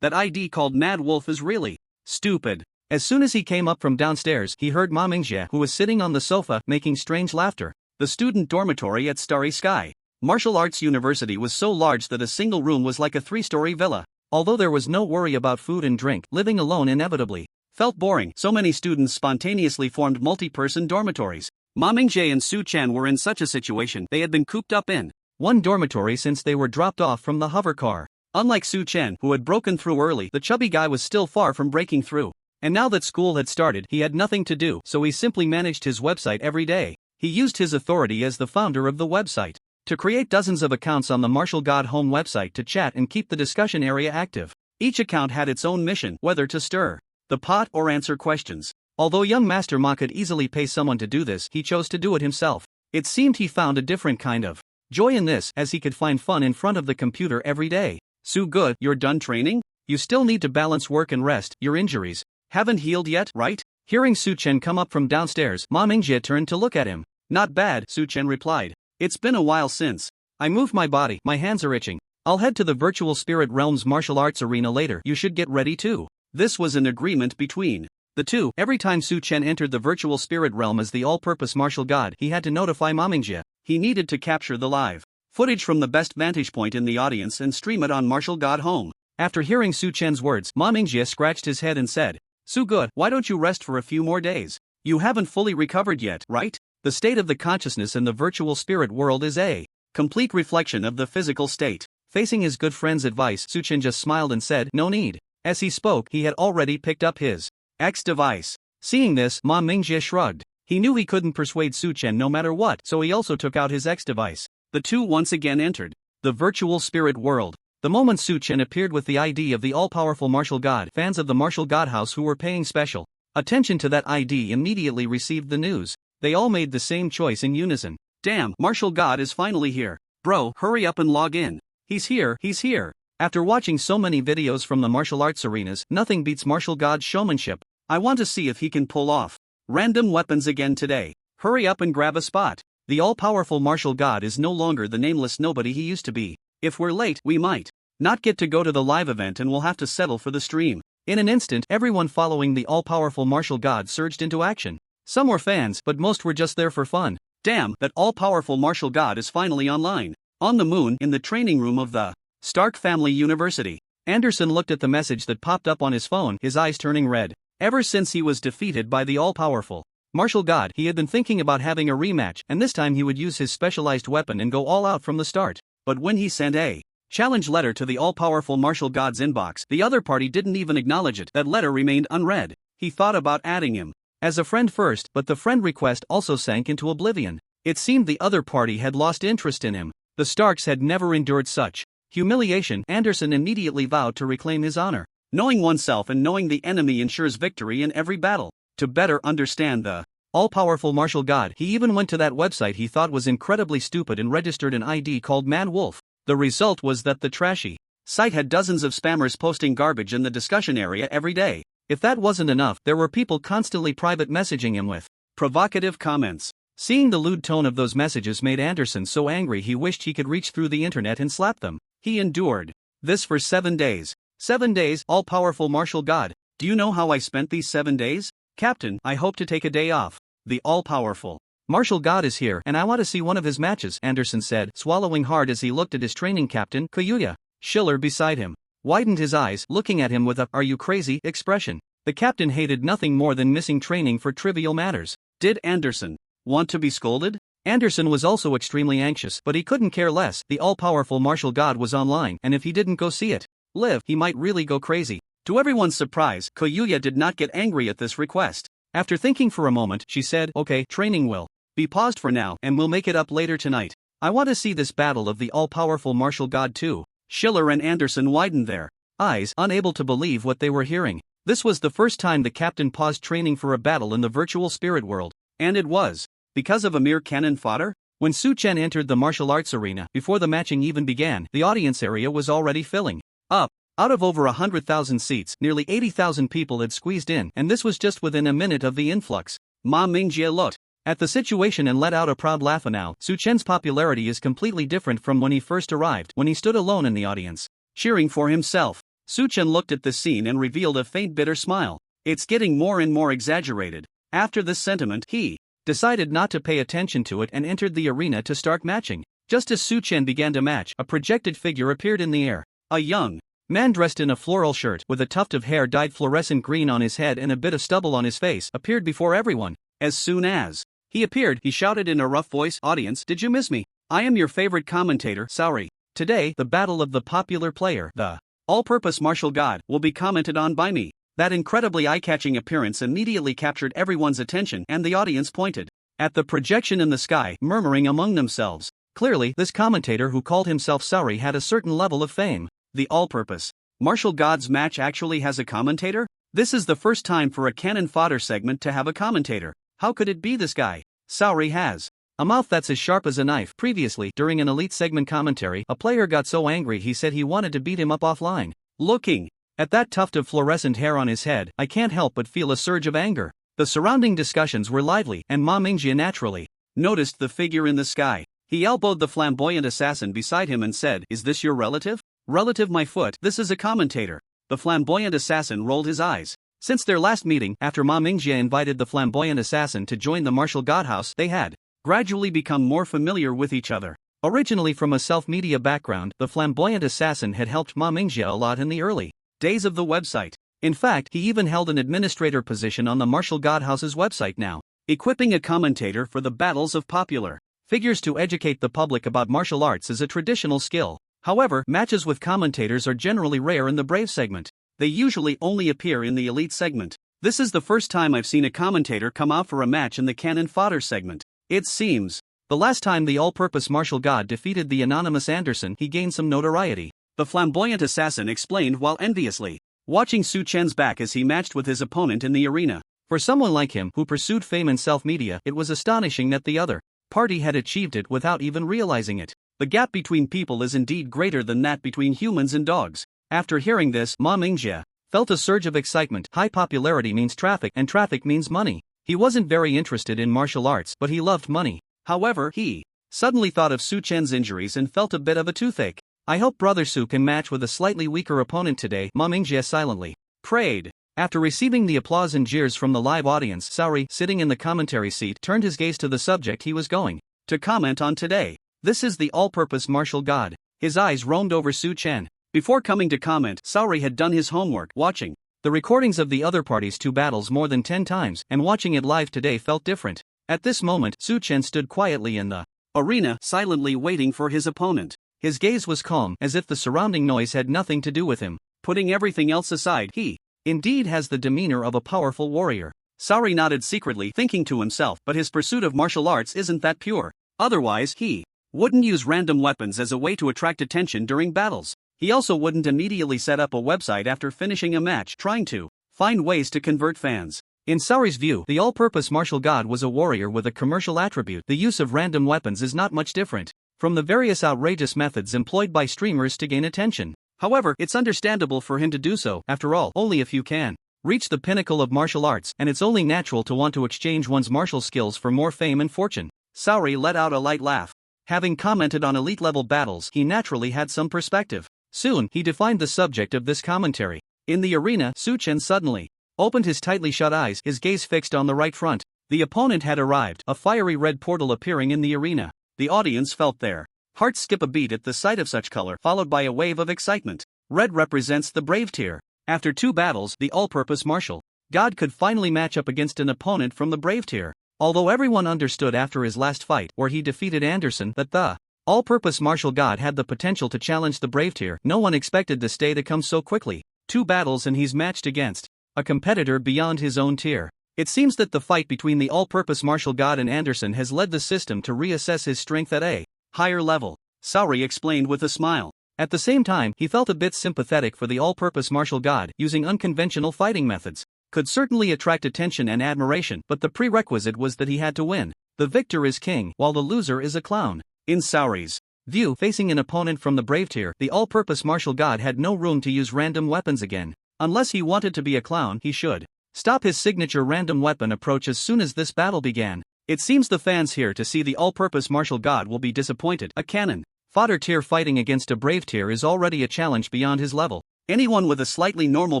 that ID called Mad Wolf is really stupid. As soon as he came up from downstairs, he heard Ma Mingjie, who was sitting on the sofa, making strange laughter. The student dormitory at Starry Sky Martial Arts University was so large that a single room was like a 3-story villa. Although there was no worry about food and drink, living alone inevitably felt boring. So many students spontaneously formed multi-person dormitories. Ma Mingjie and Su Chen were in such a situation. They had been cooped up in one dormitory since they were dropped off from the hover car. Unlike Su Chen, who had broken through early, the chubby guy was still far from breaking through. And now that school had started, he had nothing to do, so he simply managed his website every day. He used his authority as the founder of the website to create dozens of accounts on the Martial God Home website to chat and keep the discussion area active. Each account had its own mission, whether to stir the pot or answer questions. Although young Master Ma could easily pay someone to do this, he chose to do it himself. It seemed he found a different kind of joy in this, as he could find fun in front of the computer every day. So good, you're done training? You still need to balance work and rest, your injuries haven't healed yet, right? Hearing Su Chen come up from downstairs, Ma Mingjie turned to look at him. Not bad, Su Chen replied. It's been a while since I moved my body, my hands are itching. I'll head to the virtual spirit realm's martial arts arena later. You should get ready too. This was an agreement between the two. Every time Su Chen entered the virtual spirit realm as the all-purpose martial god, he had to notify Ma Mingjie. He needed to capture the live footage from the best vantage point in the audience and stream it on Martial God Home. After hearing Su Chen's words, Ma Mingjie scratched his head and said, "So good, why don't you rest for a few more days? You haven't fully recovered yet, right? The state of the consciousness in the virtual spirit world is a complete reflection of the physical state." Facing his good friend's advice, Su Chen just smiled and said, "No need." As he spoke, he had already picked up his X device. Seeing this, Ma Mingjie shrugged. He knew he couldn't persuade Su Chen no matter what, so he also took out his X device. The two once again entered the virtual spirit world. The moment Su Chen appeared with the ID of the all-powerful martial god, fans of the martial god house who were paying special attention to that ID immediately received the news. They all made the same choice in unison. Damn, martial god is finally here. Bro, hurry up and log in. He's here, he's here. After watching so many videos from the martial arts arenas, nothing beats martial god's showmanship. I want to see if he can pull off random weapons again today. Hurry up and grab a spot. The all-powerful martial god is no longer the nameless nobody he used to be. If we're late, we might not get to go to the live event and we'll have to settle for the stream. In an instant, everyone following the all-powerful martial god surged into action. Some were fans, but most were just there for fun. Damn, that all-powerful martial god is finally online. On the moon, in the training room of the Stark Family University. Anderson looked at the message that popped up on his phone, his eyes turning red. Ever since he was defeated by the all-powerful martial god, he had been thinking about having a rematch, and this time he would use his specialized weapon and go all out from the start. But when he sent a challenge letter to the all-powerful martial god's inbox, the other party didn't even acknowledge it. That letter remained unread. He thought about adding him as a friend first, but the friend request also sank into oblivion. It seemed the other party had lost interest in him. The Starks had never endured such humiliation. Anderson immediately vowed to reclaim his honor. Knowing oneself and knowing the enemy ensures victory in every battle. To better understand the all-powerful martial god, he even went to that website he thought was incredibly stupid and registered an ID called Man Wolf. The result was that the trashy site had dozens of spammers posting garbage in the discussion area every day. If that wasn't enough, there were people constantly private messaging him with provocative comments. Seeing the lewd tone of those messages made Anderson so angry he wished he could reach through the internet and slap them. He endured this for 7 days. 7 days, all-powerful martial god. Do you know how I spent these 7 days? Captain, I hope to take a day off. The all-powerful martial god is here and I want to see one of his matches, Anderson said, swallowing hard as he looked at his training captain, Kayuya. Schiller beside him widened his eyes, looking at him with a "are you crazy" expression. The captain hated nothing more than missing training for trivial matters. Did Anderson want to be scolded? Anderson was also extremely anxious, but he couldn't care less. The all-powerful martial god was online, and if he didn't go see it live, he might really go crazy. To everyone's surprise, Koyuya did not get angry at this request. After thinking for a moment, she said, "Okay, training will be paused for now, and we'll make it up later tonight. I want to see this battle of the all-powerful martial god too." Schiller and Anderson widened their eyes, unable to believe what they were hearing. This was the first time the captain paused training for a battle in the virtual spirit world. And it was because of a mere cannon fodder? When Su Chen entered the martial arts arena, before the matching even began, the audience area was already filling up. Out of over 100,000 seats, nearly 80,000 people had squeezed in, and this was just within a minute of the influx. Ma Mingjie looked at the situation and let out a proud laugh. Now, Su Chen's popularity is completely different from when he first arrived, when he stood alone in the audience, cheering for himself. Su Chen looked at this scene and revealed a faint bitter smile. It's getting more and more exaggerated. After this sentiment, he decided not to pay attention to it and entered the arena to start matching. Just as Su Chen began to match, a projected figure appeared in the air. A young man dressed in a floral shirt, with a tuft of hair dyed fluorescent green on his head and a bit of stubble on his face, appeared before everyone. As soon as he appeared, he shouted in a rough voice, "Audience, did you miss me? I am your favorite commentator, Saori. Today, the battle of the popular player, the all-purpose martial god, will be commented on by me." That incredibly eye-catching appearance immediately captured everyone's attention, and the audience pointed at the projection in the sky, murmuring among themselves. Clearly, this commentator who called himself Saori had a certain level of fame. The all-purpose martial gods match actually has a commentator? This is the first time for a cannon fodder segment to have a commentator. How could it be this guy? Saori has a mouth that's as sharp as a knife. Previously, during an elite segment commentary, a player got so angry he said he wanted to beat him up offline. Looking at that tuft of fluorescent hair on his head, I can't help but feel a surge of anger. The surrounding discussions were lively, and Ma Mingjie naturally noticed the figure in the sky. He elbowed the flamboyant assassin beside him and said, "Is this your relative?" "Relative, my foot, this is a commentator." The flamboyant assassin rolled his eyes. Since their last meeting, after Ma Mingjie invited the flamboyant assassin to join the martial god house, they had gradually become more familiar with each other. Originally from a self-media background, the flamboyant assassin had helped Ma Mingjie a lot in the early days of the website. In fact, he even held an administrator position on the martial god house's website now, equipping a commentator for the battles of popular figures to educate the public about martial arts is a traditional skill. However, matches with commentators are generally rare in the Brave segment. They usually only appear in the Elite segment. This is the first time I've seen a commentator come out for a match in the cannon fodder segment. It seems the last time the all-purpose martial god defeated the anonymous Anderson, he gained some notoriety. The flamboyant assassin explained while enviously watching Su Chen's back as he matched with his opponent in the arena. For someone like him who pursued fame in self-media, it was astonishing that the other party had achieved it without even realizing it. The gap between people is indeed greater than that between humans and dogs. After hearing this, Ma Mingjie felt a surge of excitement. High popularity means traffic, and traffic means money. He wasn't very interested in martial arts, but he loved money. However, he suddenly thought of Su Chen's injuries and felt a bit of a toothache. "I hope Brother Su can match with a slightly weaker opponent today," Ma Mingjie silently prayed. After receiving the applause and jeers from the live audience, Saori, sitting in the commentary seat, turned his gaze to the subject he was going to comment on today. This is the all-purpose martial god. His eyes roamed over Su Chen. Before coming to comment, Saori had done his homework, watching the recordings of the other party's 2 battles more than 10 times, and watching it live today felt different. At this moment, Su Chen stood quietly in the arena, silently waiting for his opponent. His gaze was calm, as if the surrounding noise had nothing to do with him. Putting everything else aside, he indeed has the demeanor of a powerful warrior. Saori nodded secretly, thinking to himself, but his pursuit of martial arts isn't that pure. Otherwise, he wouldn't use random weapons as a way to attract attention during battles. He also wouldn't immediately set up a website after finishing a match, trying to find ways to convert fans. In Saori's view, the all-purpose martial god was a warrior with a commercial attribute. The use of random weapons is not much different from the various outrageous methods employed by streamers to gain attention. However, it's understandable for him to do so. After all, only if you can reach the pinnacle of martial arts, and it's only natural to want to exchange one's martial skills for more fame and fortune. Saori let out a light laugh. Having commented on elite-level battles, he naturally had some perspective. Soon, he defined the subject of this commentary. In the arena, Su Chen suddenly opened his tightly shut eyes, his gaze fixed on the right front. The opponent had arrived, a fiery red portal appearing in the arena. The audience felt their hearts skip a beat at the sight of such color, followed by a wave of excitement. Red represents the brave tier. After 2 battles, the all-purpose martial god could finally match up against an opponent from the brave tier. Although everyone understood after his last fight, where he defeated Anderson, that the all-purpose martial god had the potential to challenge the brave tier, no one expected this day to come so quickly. 2 battles and he's matched against a competitor beyond his own tier. It seems that the fight between the all-purpose martial god and Anderson has led the system to reassess his strength at a higher level, Saori explained with a smile. At the same time, he felt a bit sympathetic for the all-purpose martial god. Using unconventional fighting methods could certainly attract attention and admiration, but the prerequisite was that he had to win. The victor is king, while the loser is a clown. In Saori's view, facing an opponent from the brave tier, the all-purpose martial god had no room to use random weapons again. Unless he wanted to be a clown, he should stop his signature random weapon approach as soon as this battle began. It seems the fans here to see the all-purpose martial god will be disappointed. A cannon fodder tier fighting against a brave tier is already a challenge beyond his level. Anyone with a slightly normal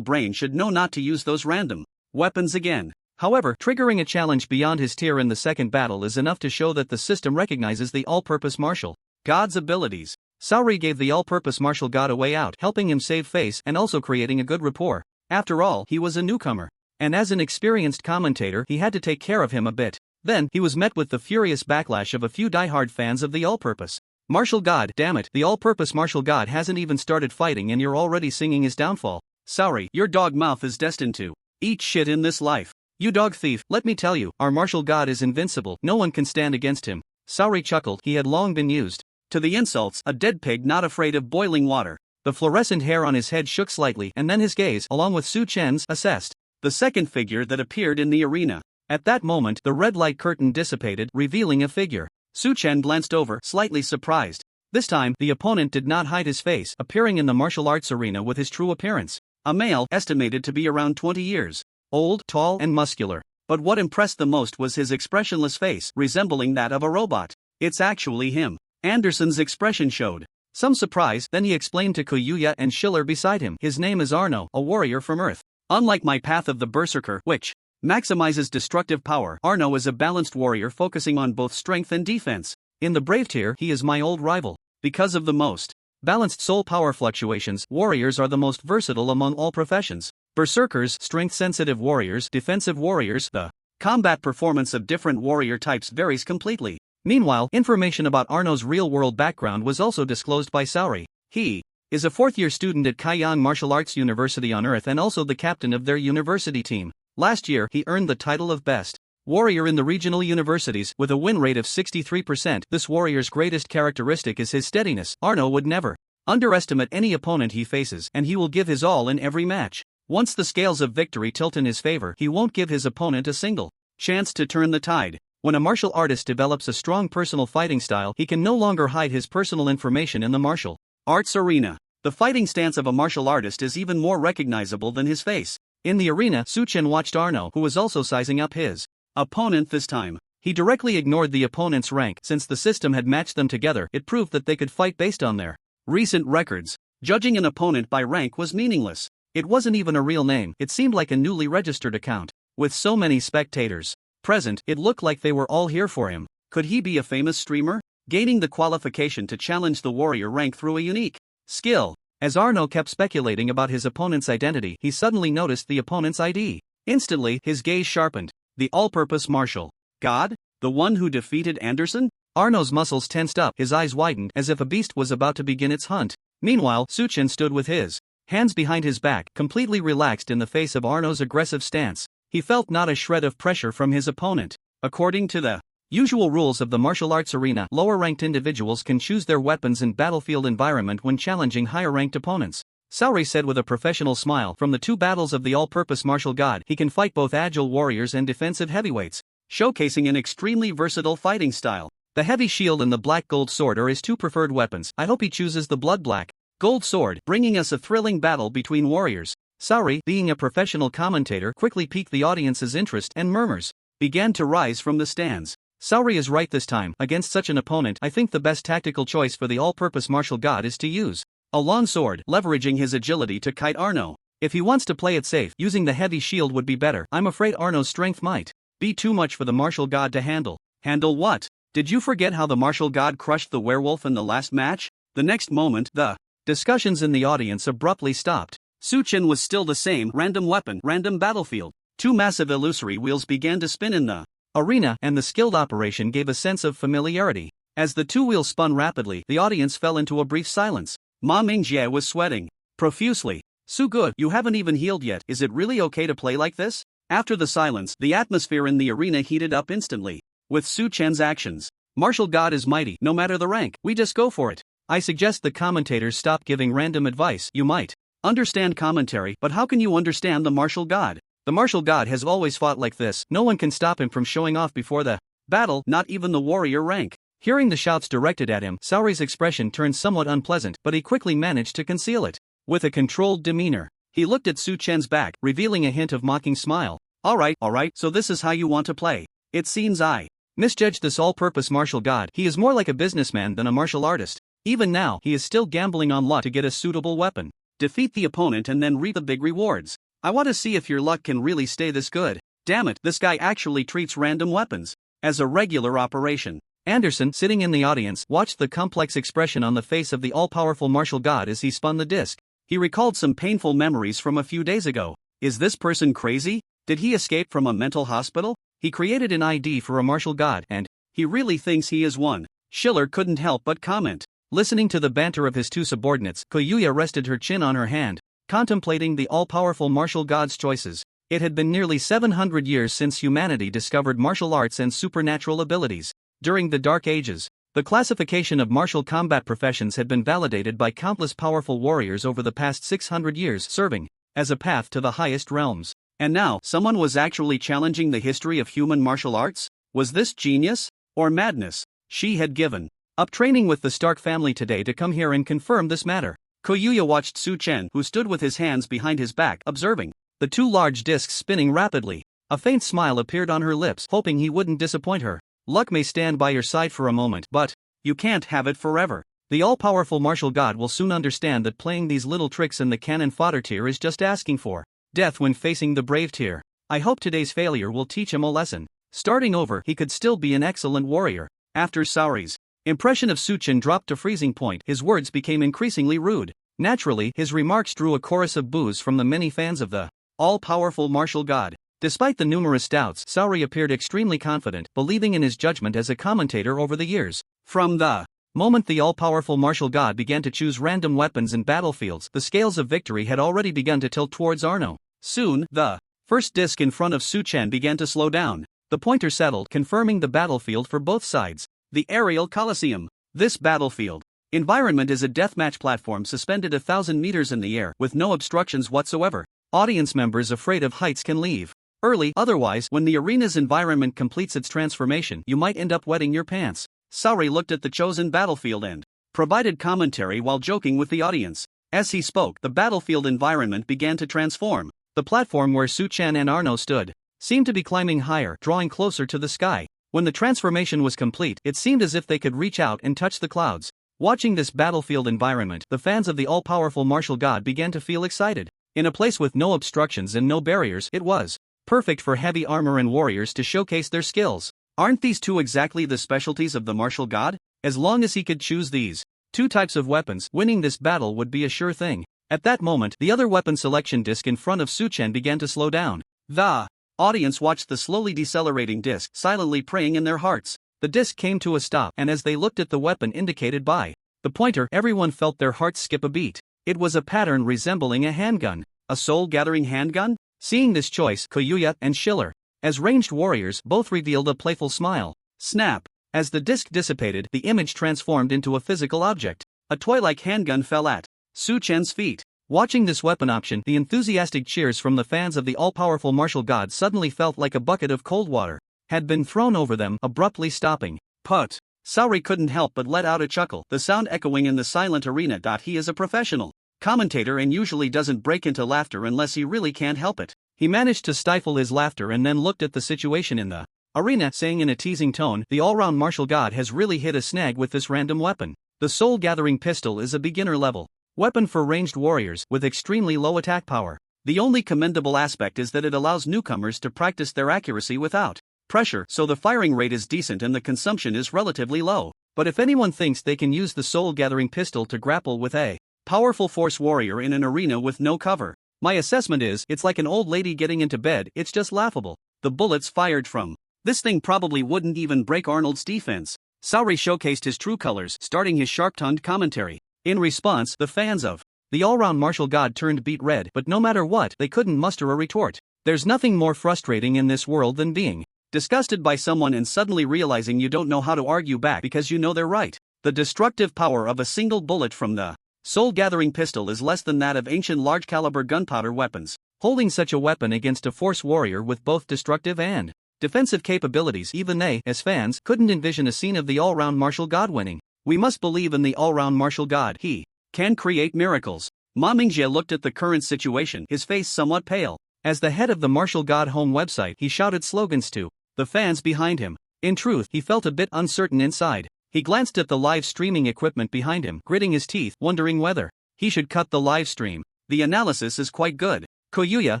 brain should know not to use those random weapons again. However, triggering a challenge beyond his tier in the second battle is enough to show that the system recognizes the all-purpose martial god's abilities. Saori gave the all-purpose martial god a way out, helping him save face and also creating a good rapport. After all, he was a newcomer, and as an experienced commentator, he had to take care of him a bit. Then, he was met with the furious backlash of a few diehard fans of the all-purpose martial god. "Damn it, the all-purpose martial god hasn't even started fighting and you're already singing his downfall. Saori, your dog mouth is destined to eat shit in this life. You dog thief, let me tell you, our martial god is invincible, no one can stand against him." Saori chuckled. He had long been used to the insults, a dead pig not afraid of boiling water. The fluorescent hair on his head shook slightly, and then his gaze, along with Su Chen's, assessed the second figure that appeared in the arena. At that moment, the red light curtain dissipated, revealing a figure. Su Chen glanced over, slightly surprised. This time, the opponent did not hide his face, appearing in the martial arts arena with his true appearance. A male, estimated to be around 20 years old, tall, and muscular. But what impressed the most was his expressionless face, resembling that of a robot. It's actually him. Anderson's expression showed some surprise, then he explained to Koyuya and Schiller beside him. His name is Arno, a warrior from Earth. Unlike my Path of the Berserker, which maximizes destructive power, Arno is a balanced warrior focusing on both strength and defense. In the Brave tier, he is my old rival. Because of the most balanced soul power fluctuations, warriors are the most versatile among all professions. Berserkers, strength-sensitive warriors, defensive warriors, the combat performance of different warrior types varies completely. Meanwhile, information about Arno's real-world background was also disclosed by Saori. He is a fourth-year student at Kaiyang Martial Arts University on Earth and also the captain of their university team. Last year, he earned the title of Best Warrior in the regional universities, with a win rate of 63%. This warrior's greatest characteristic is his steadiness. Arno would never underestimate any opponent he faces, and he will give his all in every match. Once the scales of victory tilt in his favor, he won't give his opponent a single chance to turn the tide. When a martial artist develops a strong personal fighting style, he can no longer hide his personal information in the martial arts arena. The fighting stance of a martial artist is even more recognizable than his face. In the arena, Su Chen watched Arno, who was also sizing up his opponent this time. He directly ignored the opponent's rank. Since the system had matched them together, it proved that they could fight based on their recent records. Judging an opponent by rank was meaningless. It wasn't even a real name, it seemed like a newly registered account. With so many spectators present, it looked like they were all here for him. Could he be a famous streamer? Gaining the qualification to challenge the warrior rank through a unique skill. As Arno kept speculating about his opponent's identity, he suddenly noticed the opponent's ID. Instantly, his gaze sharpened. The all-purpose martial god? The one who defeated Anderson? Arno's muscles tensed up, his eyes widened, as if a beast was about to begin its hunt. Meanwhile, Su Chen stood with his hands behind his back, completely relaxed in the face of Arno's aggressive stance. He felt not a shred of pressure from his opponent. According to the usual rules of the martial arts arena, lower-ranked individuals can choose their weapons in battlefield environment when challenging higher-ranked opponents. Saori said with a professional smile, from the two battles of the all-purpose martial god, he can fight both agile warriors and defensive heavyweights, showcasing an extremely versatile fighting style. The heavy shield and the black gold sword are his two preferred weapons. I hope he chooses the blood black gold sword, bringing us a thrilling battle between warriors. Saori, being a professional commentator, quickly piqued the audience's interest, and murmurs began to rise from the stands. Saori is right this time. Against such an opponent, I think the best tactical choice for the all-purpose martial god is to use a long sword, leveraging his agility to kite Arno. If he wants to play it safe, using the heavy shield would be better. I'm afraid Arno's strength might be too much for the martial god to handle. Handle what? Did you forget how the martial god crushed the werewolf in the last match? The next moment, the discussions in the audience abruptly stopped. Su Chen was still the same, random weapon, random battlefield. Two massive illusory wheels began to spin in the arena, and the skilled operation gave a sense of familiarity. As the two wheels spun rapidly, the audience fell into a brief silence. Ma Mingjie was sweating profusely. "So good, you haven't even healed yet. Is it really okay to play like this?" After the silence, the atmosphere in the arena heated up instantly. With Su Chen's actions, martial god is mighty, no matter the rank. We just go for it. I suggest the commentators stop giving random advice. You might understand commentary, but how can you understand the martial god? The martial god has always fought like this. No one can stop him from showing off before the battle, not even the warrior rank. Hearing the shouts directed at him, Saori's expression turned somewhat unpleasant, but he quickly managed to conceal it. With a controlled demeanor, he looked at Su Chen's back, revealing a hint of mocking smile. Alright, so this is how you want to play. It seems I misjudged this all-purpose martial god. He is more like a businessman than a martial artist. Even now, he is still gambling on luck to get a suitable weapon. Defeat the opponent and then reap the big rewards. I want to see if your luck can really stay this good. Damn it, this guy actually treats random weapons as a regular operation. Anderson, sitting in the audience, watched the complex expression on the face of the all-powerful martial god as he spun the disc. He recalled some painful memories from a few days ago. Is this person crazy? Did he escape from a mental hospital? He created an ID for a martial god, and he really thinks he is one. Schiller couldn't help but comment. Listening to the banter of his two subordinates, Koyuya rested her chin on her hand, contemplating the all-powerful martial god's choices. It had been nearly 700 years since humanity discovered martial arts and supernatural abilities. During the Dark Ages, the classification of martial combat professions had been validated by countless powerful warriors over the past 600 years, serving as a path to the highest realms. And now, someone was actually challenging the history of human martial arts? Was this genius? Or madness? She had given up training with the Stark family today to come here and confirm this matter. Koyuya watched Su Chen, who stood with his hands behind his back, observing the two large discs spinning rapidly. A faint smile appeared on her lips, hoping he wouldn't disappoint her. Luck may stand by your side for a moment, but you can't have it forever. The all-powerful martial god will soon understand that playing these little tricks in the cannon fodder tier is just asking for death when facing the brave tier. I hope today's failure will teach him a lesson. Starting over, he could still be an excellent warrior. After Saori's impression of Su Chen dropped to freezing point, his words became increasingly rude. Naturally, his remarks drew a chorus of boos from the many fans of the all-powerful martial god. Despite the numerous doubts, Saori appeared extremely confident, believing in his judgment as a commentator over the years. From the moment the all-powerful martial god began to choose random weapons and battlefields, the scales of victory had already begun to tilt towards Arno. Soon, the first disc in front of Su Chen began to slow down. The pointer settled, confirming the battlefield for both sides. The Aerial Coliseum. This battlefield environment is a deathmatch platform suspended 1,000 meters in the air, with no obstructions whatsoever. Audience members afraid of heights can leave early, otherwise, when the arena's environment completes its transformation, you might end up wetting your pants. Saori looked at the chosen battlefield and provided commentary while joking with the audience. As he spoke, the battlefield environment began to transform. The platform where Su Chen and Arno stood seemed to be climbing higher, drawing closer to the sky. When the transformation was complete, it seemed as if they could reach out and touch the clouds. Watching this battlefield environment, the fans of the all-powerful martial god began to feel excited. In a place with no obstructions and no barriers, it was perfect for heavy armor and warriors to showcase their skills. Aren't these two exactly the specialties of the martial god? As long as he could choose these two types of weapons, winning this battle would be a sure thing. At that moment, the other weapon selection disc in front of Su Chen began to slow down. The audience watched the slowly decelerating disc, silently praying in their hearts. The disc came to a stop, and as they looked at the weapon indicated by the pointer, everyone felt their hearts skip a beat. It was a pattern resembling a handgun. A soul-gathering handgun? Seeing this choice, Koyuya and Schiller, as ranged warriors, both revealed a playful smile. Snap! As the disc dissipated, the image transformed into a physical object. A toy-like handgun fell at Su Chen's feet. Watching this weapon option, the enthusiastic cheers from the fans of the all-powerful martial god suddenly felt like a bucket of cold water had been thrown over them, abruptly stopping. Put! Saori couldn't help but let out a chuckle, the sound echoing in the silent arena. He is a professional commentator and usually doesn't break into laughter unless he really can't help it. He managed to stifle his laughter and then looked at the situation in the arena, saying in a teasing tone, "The all-round martial god has really hit a snag with this random weapon. The soul-gathering pistol is a beginner-level weapon for ranged warriors, with extremely low attack power. The only commendable aspect is that it allows newcomers to practice their accuracy without pressure, so the firing rate is decent and the consumption is relatively low. But if anyone thinks they can use the soul-gathering pistol to grapple with a powerful force warrior in an arena with no cover, my assessment is, it's like an old lady getting into bed. It's just laughable. The bullets fired from this thing probably wouldn't even break Arnold's defense." Saori showcased his true colors, starting his sharp-tongued commentary. In response, the fans of the all-round martial god turned beet red, but no matter what, they couldn't muster a retort. There's nothing more frustrating in this world than being disgusted by someone and suddenly realizing you don't know how to argue back because you know they're right. The destructive power of a single bullet from the soul-gathering pistol is less than that of ancient large-caliber gunpowder weapons. Holding such a weapon against a force warrior with both destructive and defensive capabilities, even they, as fans, couldn't envision a scene of the all-round martial god winning. We must believe in the all-round martial god. He can create miracles. Ma Mingjie looked at the current situation, his face somewhat pale. As the head of the martial god home website, he shouted slogans to the fans behind him. In truth, he felt a bit uncertain inside. He glanced at the live streaming equipment behind him, gritting his teeth, wondering whether he should cut the live stream. The analysis is quite good. Koyuya,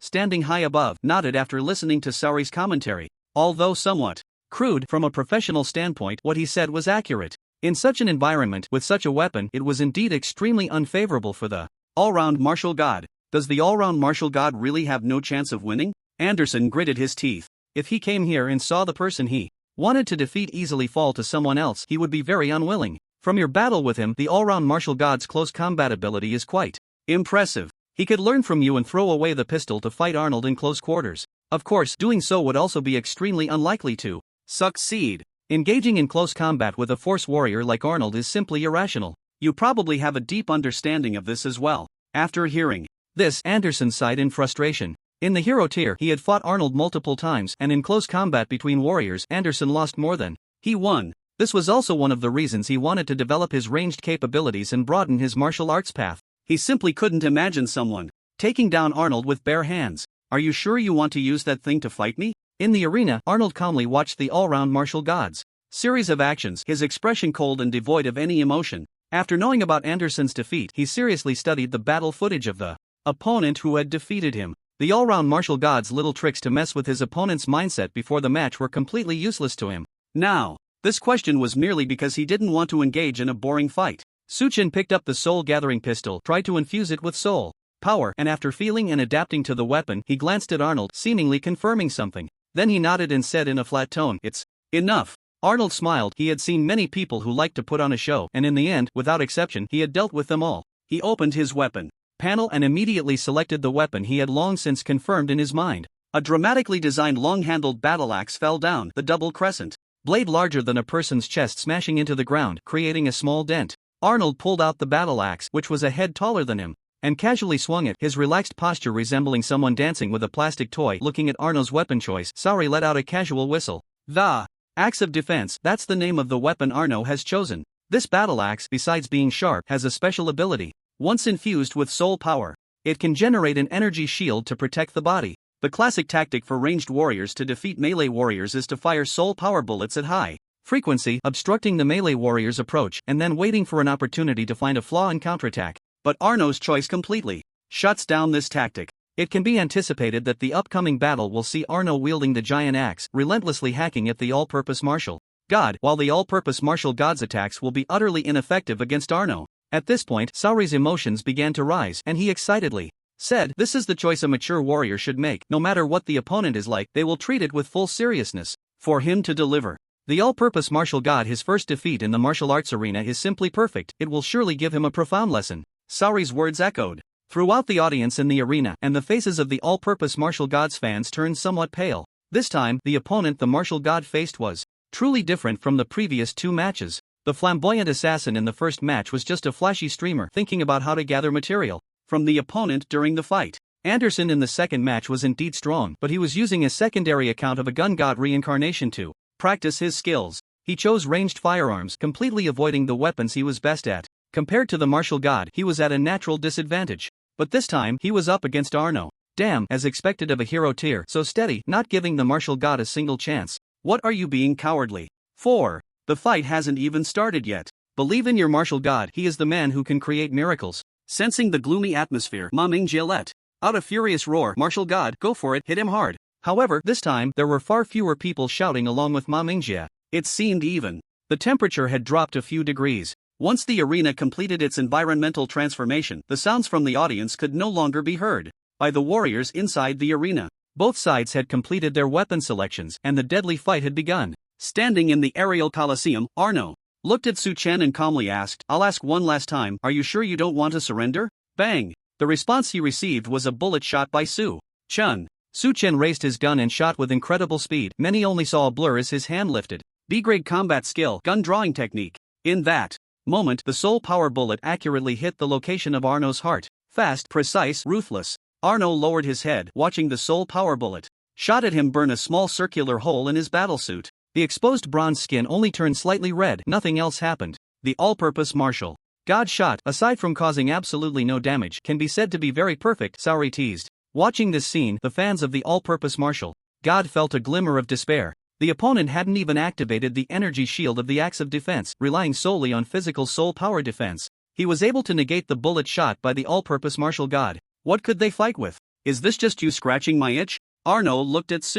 standing high above, nodded after listening to Saori's commentary. Although somewhat crude from a professional standpoint, what he said was accurate. In such an environment, with such a weapon, it was indeed extremely unfavorable for the all-round martial god. Does the all-round martial god really have no chance of winning? Anderson gritted his teeth. If he came here and saw the person he wanted to defeat easily fall to someone else, he would be very unwilling. From your battle with him, the all-round martial god's close combat ability is quite impressive. He could learn from you and throw away the pistol to fight Arnold in close quarters. Of course, doing so would also be extremely unlikely to succeed. Engaging in close combat with a force warrior like Arnold is simply irrational. You probably have a deep understanding of this as well. After hearing this, Anderson sighed in frustration. In the hero tier, he had fought Arnold multiple times, and in close combat between warriors, Anderson lost more than he won. This was also one of the reasons he wanted to develop his ranged capabilities and broaden his martial arts path. He simply couldn't imagine someone taking down Arnold with bare hands. Are you sure you want to use that thing to fight me? In the arena, Arnold calmly watched the all-round martial gods' series of actions, his expression cold and devoid of any emotion. After knowing about Anderson's defeat, he seriously studied the battle footage of the opponent who had defeated him. The all-round martial god's little tricks to mess with his opponent's mindset before the match were completely useless to him. Now, this question was merely because he didn't want to engage in a boring fight. Chen picked up the soul-gathering pistol, tried to infuse it with soul power, and after feeling and adapting to the weapon, he glanced at Arnold, seemingly confirming something. Then he nodded and said in a flat tone, "It's enough." Arnold smiled. He had seen many people who liked to put on a show, and in the end, without exception, he had dealt with them all. He opened his weapon panel and immediately selected the weapon he had long since confirmed in his mind. A dramatically designed long-handled battle axe fell down, the double crescent blade larger than a person's chest smashing into the ground, creating a small dent. Arnold pulled out the battle axe, which was a head taller than him, and casually swung it, his relaxed posture resembling someone dancing with a plastic toy. Looking at Arnold's weapon choice, Saori let out a casual whistle. The axe of defense, that's the name of the weapon Arno has chosen. This battle axe, besides being sharp, has a special ability. Once infused with soul power, it can generate an energy shield to protect the body. The classic tactic for ranged warriors to defeat melee warriors is to fire soul power bullets at high frequency, obstructing the melee warrior's approach, and then waiting for an opportunity to find a flaw and counterattack. But Arno's choice completely shuts down this tactic. It can be anticipated that the upcoming battle will see Arno wielding the giant axe, relentlessly hacking at the all-purpose martial god, while the all-purpose martial god's attacks will be utterly ineffective against Arno. At this point, Saori's emotions began to rise, and he excitedly said, "This is the choice a mature warrior should make. No matter what the opponent is like, they will treat it with full seriousness." For him to deliver the all-purpose martial god his first defeat in the martial arts arena is simply perfect. It will surely give him a profound lesson. Saori's words echoed throughout the audience in the arena, and the faces of the all-purpose martial god's fans turned somewhat pale. This time, the opponent the martial god faced was truly different from the previous two matches. The flamboyant assassin in the first match was just a flashy streamer thinking about how to gather material from the opponent during the fight. Anderson in the second match was indeed strong, but he was using a secondary account of a gun god reincarnation to practice his skills. He chose ranged firearms, completely avoiding the weapons he was best at. Compared to the martial god, he was at a natural disadvantage. But this time, he was up against Arno. Damn, as expected of a hero tier, so steady, not giving the martial god a single chance. What are you being cowardly for? The fight hasn't even started yet. Believe in your martial god, he is the man who can create miracles. Sensing the gloomy atmosphere, Ma Mingjie let out a furious roar. Martial god, go for it, hit him hard. However, this time, there were far fewer people shouting along with Ma Mingjie. It seemed even. The temperature had dropped a few degrees. Once the arena completed its environmental transformation, the sounds from the audience could no longer be heard by the warriors inside the arena. Both sides had completed their weapon selections, and the deadly fight had begun. Standing in the aerial coliseum, Arno looked at Chen and calmly asked, "I'll ask one last time, are you sure you don't want to surrender?" Bang! The response he received was a bullet shot by Chen. Chen raised his gun and shot with incredible speed. Many only saw a blur as his hand lifted. B-grade combat skill, gun drawing technique. In that moment, the soul power bullet accurately hit the location of Arno's heart. Fast, precise, ruthless. Arno lowered his head, watching the soul power bullet shot at him burn a small circular hole in his battlesuit. The exposed bronze skin only turned slightly red, nothing else happened. The all-purpose martial god shot, aside from causing absolutely no damage, can be said to be very perfect, Saori teased. Watching this scene, the fans of the all-purpose martial god felt a glimmer of despair. The opponent hadn't even activated the energy shield of the axe of defense, relying solely on physical soul power defense. He was able to negate the bullet shot by the all-purpose martial god. What could they fight with? Is this just you scratching my itch? Arno looked at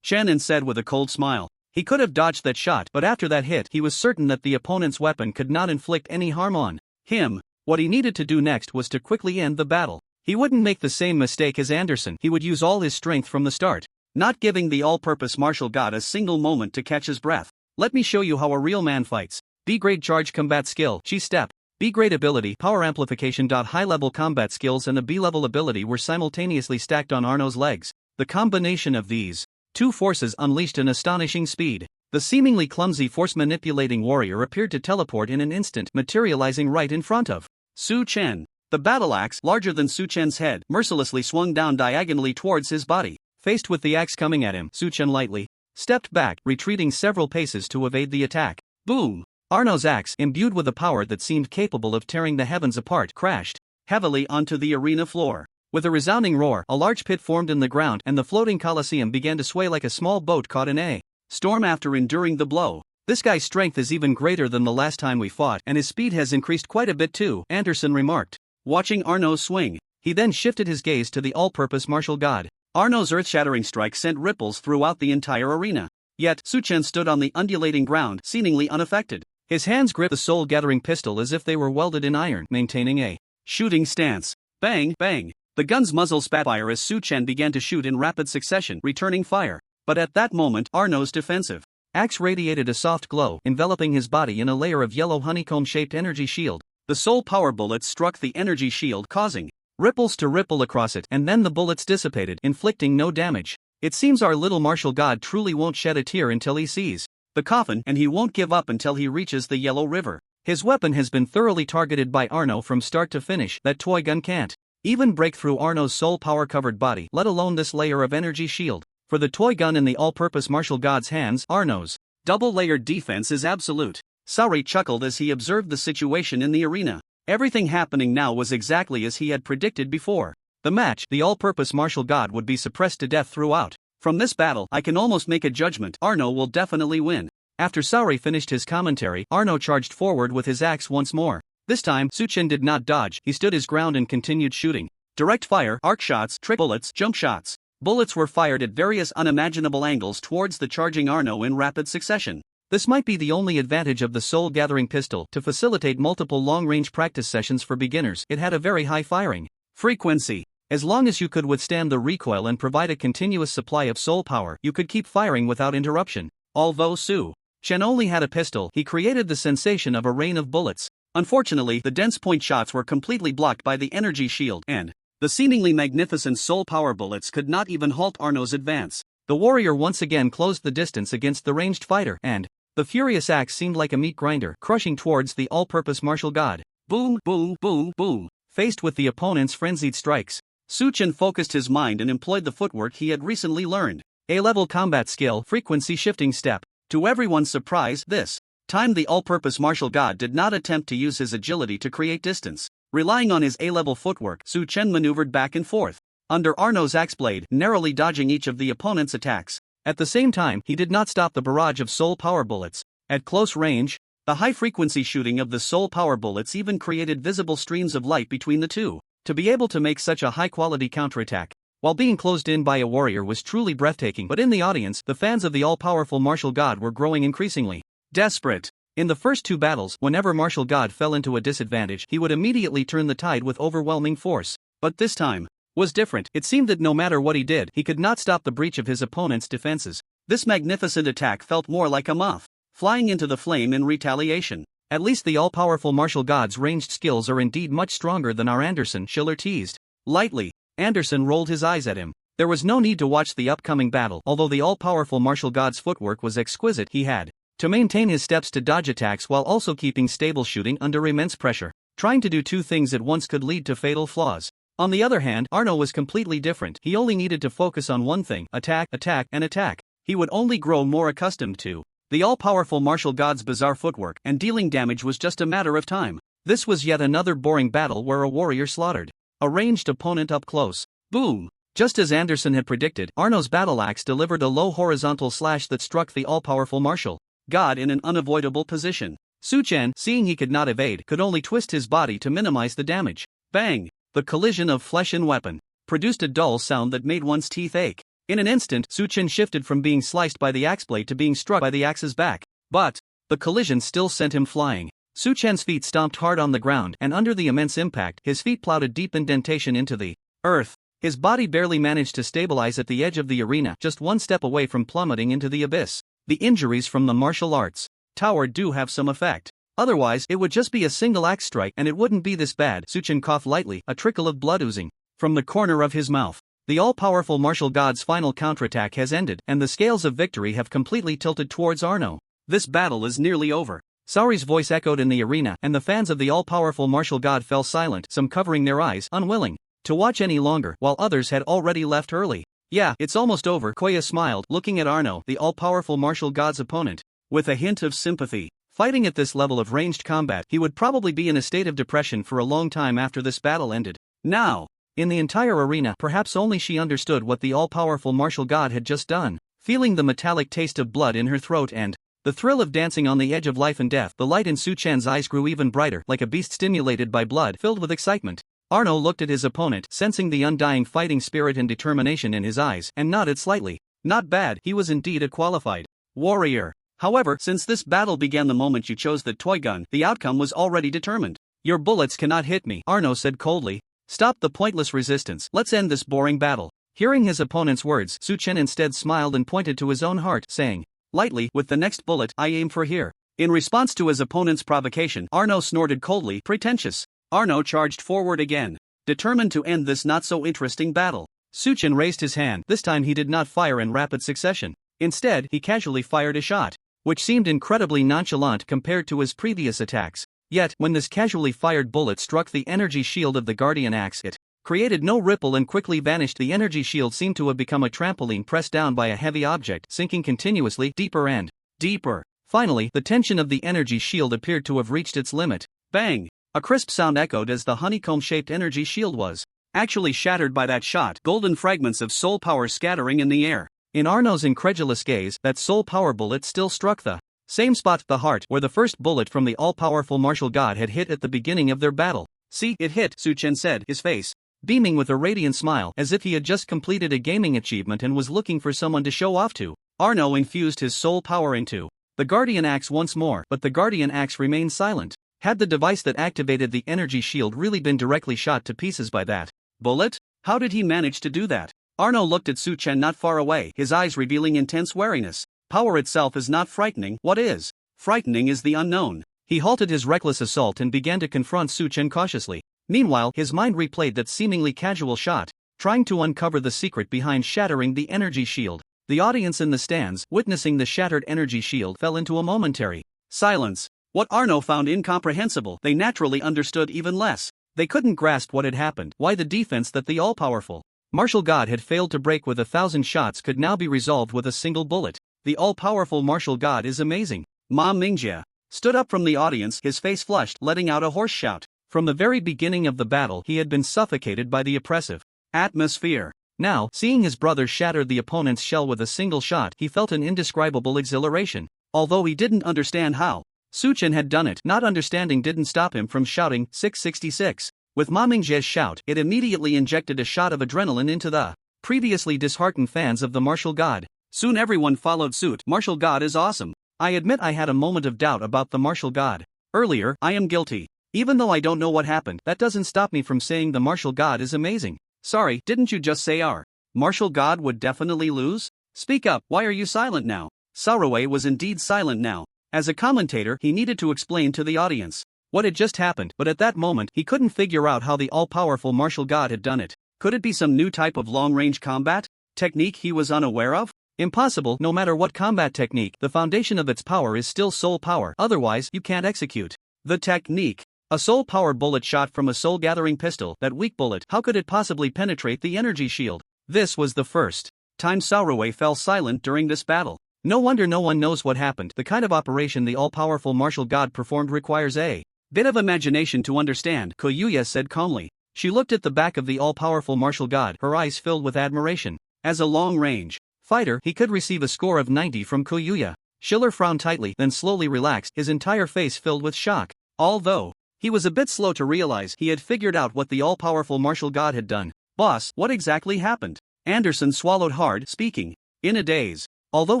Chen and said with a cold smile. He could have dodged that shot, but after that hit, he was certain that the opponent's weapon could not inflict any harm on him. What he needed to do next was to quickly end the battle. He wouldn't make the same mistake as Anderson. He would use all his strength from the start, not giving the all-purpose martial god a single moment to catch his breath. Let me show you how a real man fights. B-grade charge combat skill, chi step. B-grade ability, power amplification. High-level combat skills and a B-level ability were simultaneously stacked on Arno's legs. The combination of these two forces unleashed an astonishing speed. The seemingly clumsy force-manipulating warrior appeared to teleport in an instant, materializing right in front of Su Chen. The battle axe, larger than Su Chen's head, mercilessly swung down diagonally towards his body. Faced with the axe coming at him, Su Chen lightly stepped back, retreating several paces to evade the attack. Boom! Arno's axe, imbued with a power that seemed capable of tearing the heavens apart, crashed heavily onto the arena floor. With a resounding roar, a large pit formed in the ground and the floating coliseum began to sway like a small boat caught in a storm after enduring the blow. This guy's strength is even greater than the last time we fought, and his speed has increased quite a bit too, Anderson remarked. Watching Arno swing, he then shifted his gaze to the all-purpose martial god. Arno's earth-shattering strike sent ripples throughout the entire arena. Yet, Su Chen stood on the undulating ground, seemingly unaffected. His hands gripped the soul-gathering pistol as if they were welded in iron, maintaining a shooting stance. Bang, bang. The gun's muzzle spat fire as Su Chen began to shoot in rapid succession, returning fire. But at that moment, Arno's defensive axe radiated a soft glow, enveloping his body in a layer of yellow honeycomb-shaped energy shield. The soul power bullets struck the energy shield, causing ripples to ripple across it, and then the bullets dissipated, inflicting no damage. It seems our little martial god truly won't shed a tear until he sees the coffin, and he won't give up until he reaches the Yellow River. His weapon has been thoroughly targeted by Arno from start to finish. That toy gun can't even break through Arno's soul power-covered body, let alone this layer of energy shield. For the toy gun in the all-purpose martial god's hands, Arno's double-layered defense is absolute. Saori chuckled as he observed the situation in the arena. Everything happening now was exactly as he had predicted before. The match, the all-purpose martial god would be suppressed to death throughout. From this battle, I can almost make a judgment. Arno will definitely win. After Saori finished his commentary, Arno charged forward with his axe once more. This time, Su Chen did not dodge. He stood his ground and continued shooting. Direct fire, arc shots, trick bullets, jump shots. Bullets were fired at various unimaginable angles towards the charging Arno in rapid succession. This might be the only advantage of the soul-gathering pistol. To facilitate multiple long-range practice sessions for beginners, it had a very high firing frequency. As long as you could withstand the recoil and provide a continuous supply of soul power, you could keep firing without interruption. Although Su Chen only had a pistol, he created the sensation of a rain of bullets. Unfortunately, the dense point shots were completely blocked by the energy shield, and the seemingly magnificent soul power bullets could not even halt Arno's advance. The warrior once again closed the distance against the ranged fighter, and the furious axe seemed like a meat grinder, crushing towards the all-purpose martial god. Boom, boom, boom, boom. Faced with the opponent's frenzied strikes, Su Chen focused his mind and employed the footwork he had recently learned. A-level combat skill, frequency shifting step. To everyone's surprise, this time the all-purpose martial god did not attempt to use his agility to create distance. Relying on his A-level footwork, Su Chen maneuvered back and forth under Arno's axe blade, narrowly dodging each of the opponent's attacks. At the same time, he did not stop the barrage of soul power bullets. At close range, the high-frequency shooting of the soul power bullets even created visible streams of light between the two. To be able to make such a high-quality counterattack while being closed in by a warrior was truly breathtaking. But in the audience, the fans of the all-powerful martial god were growing increasingly desperate. In the first two battles, whenever martial god fell into a disadvantage, he would immediately turn the tide with overwhelming force. But this time was different. It seemed that no matter what he did, he could not stop the breach of his opponent's defenses. This magnificent attack felt more like a moth flying into the flame in retaliation. At least the all-powerful martial god's ranged skills are indeed much stronger than our Anderson, Schiller teased lightly. Anderson rolled his eyes at him. There was no need to watch the upcoming battle. Although the all-powerful martial god's footwork was exquisite, he had to maintain his steps to dodge attacks while also keeping stable shooting under immense pressure. Trying to do two things at once could lead to fatal flaws. On the other hand, Arno was completely different. He only needed to focus on one thing: attack, attack, and attack. He would only grow more accustomed to the all-powerful martial god's bizarre footwork, and dealing damage was just a matter of time. This was yet another boring battle where a warrior slaughtered a ranged opponent up close. Boom! Just as Anderson had predicted, Arno's battle axe delivered a low horizontal slash that struck the all-powerful martial god in an unavoidable position. Su Chen, seeing he could not evade, could only twist his body to minimize the damage. Bang! The collision of flesh and weapon produced a dull sound that made one's teeth ache. In an instant, Su Chen shifted from being sliced by the axe blade to being struck by the axe's back. But the collision still sent him flying. Su Chen's feet stomped hard on the ground, and under the immense impact, his feet plowed a deep indentation into the earth. His body barely managed to stabilize at the edge of the arena, just one step away from plummeting into the abyss. The injuries from the martial arts tower do have some effect. Otherwise, it would just be a single axe strike and it wouldn't be this bad. Su Chen coughed lightly, a trickle of blood oozing from the corner of his mouth. The all-powerful martial god's final counterattack has ended, and the scales of victory have completely tilted towards Arno. This battle is nearly over. Saori's voice echoed in the arena, and the fans of the all-powerful martial god fell silent, some covering their eyes, unwilling to watch any longer, while others had already left early. Yeah, it's almost over, Koya smiled, looking at Arno, the all-powerful martial god's opponent, with a hint of sympathy. Fighting at this level of ranged combat, he would probably be in a state of depression for a long time after this battle ended. Now, in the entire arena, perhaps only she understood what the all-powerful martial god had just done. Feeling the metallic taste of blood in her throat and the thrill of dancing on the edge of life and death, the light in Su Chen's eyes grew even brighter, like a beast stimulated by blood, filled with excitement. Arno looked at his opponent, sensing the undying fighting spirit and determination in his eyes, and nodded slightly. Not bad, he was indeed a qualified warrior. However, since this battle began the moment you chose the toy gun, the outcome was already determined. Your bullets cannot hit me, Arno said coldly. Stop the pointless resistance, let's end this boring battle. Hearing his opponent's words, Su Chen instead smiled and pointed to his own heart, saying, lightly, with the next bullet, I aim for here. In response to his opponent's provocation, Arno snorted coldly, pretentious. Arno charged forward again, determined to end this not-so-interesting battle. Su Chen raised his hand. This time he did not fire in rapid succession. Instead, he casually fired a shot, which seemed incredibly nonchalant compared to his previous attacks. Yet, when this casually fired bullet struck the energy shield of the Guardian Axe, it created no ripple and quickly vanished. The energy shield seemed to have become a trampoline pressed down by a heavy object, sinking continuously deeper and deeper. Finally, the tension of the energy shield appeared to have reached its limit. Bang! A crisp sound echoed as the honeycomb-shaped energy shield was actually shattered by that shot, golden fragments of soul power scattering in the air. In Arno's incredulous gaze, that soul power bullet still struck the same spot, the heart, where the first bullet from the all-powerful martial god had hit at the beginning of their battle. See, it hit, Su Chen said, his face beaming with a radiant smile, as if he had just completed a gaming achievement and was looking for someone to show off to. Arno infused his soul power into the Guardian Axe once more, but the Guardian Axe remained silent. Had the device that activated the energy shield really been directly shot to pieces by that bullet? How did he manage to do that? Arno looked at Su Chen not far away, his eyes revealing intense wariness. Power itself is not frightening. What is frightening is the unknown. He halted his reckless assault and began to confront Su Chen cautiously. Meanwhile, his mind replayed that seemingly casual shot, trying to uncover the secret behind shattering the energy shield. The audience in the stands, witnessing the shattered energy shield, fell into a momentary silence. What Arno found incomprehensible, they naturally understood even less. They couldn't grasp what had happened, why the defense that the all-powerful martial god had failed to break with 1,000 shots could now be resolved with a single bullet. The all-powerful martial god is amazing. Ma Mingjie stood up from the audience, his face flushed, letting out a hoarse shout. From the very beginning of the battle, he had been suffocated by the oppressive atmosphere. Now, seeing his brother shatter the opponent's shell with a single shot, he felt an indescribable exhilaration. Although he didn't understand how Su Chen had done it, not understanding didn't stop him from shouting 666. With Ma Mingjie's shout, it immediately injected a shot of adrenaline into the previously disheartened fans of the martial god. Soon everyone followed suit. Martial god is awesome. I admit I had a moment of doubt about the martial god earlier. I am guilty. Even though I don't know what happened, that doesn't stop me from saying the martial god is amazing. Sorry, didn't you just say our martial god would definitely lose? Speak up, why are you silent now? Saruwei was indeed silent now. As a commentator, he needed to explain to the audience what had just happened, but at that moment, he couldn't figure out how the all-powerful martial god had done it. Could it be some new type of long-range combat technique he was unaware of? Impossible. No matter what combat technique, the foundation of its power is still soul power, otherwise, you can't execute the technique. A soul power bullet shot from a soul-gathering pistol, that weak bullet, how could it possibly penetrate the energy shield? This was the first time Saruwei fell silent during this battle. No wonder no one knows what happened. The kind of operation the all-powerful martial god performed requires a bit of imagination to understand, Koyuya said calmly. She looked at the back of the all-powerful martial god, her eyes filled with admiration. As a long-range fighter, he could receive a score of 90 from Koyuya. Schiller frowned tightly, then slowly relaxed, his entire face filled with shock. Although he was a bit slow to realize, he had figured out what the all-powerful martial god had done. Boss, what exactly happened? Anderson swallowed hard, speaking in a daze. Although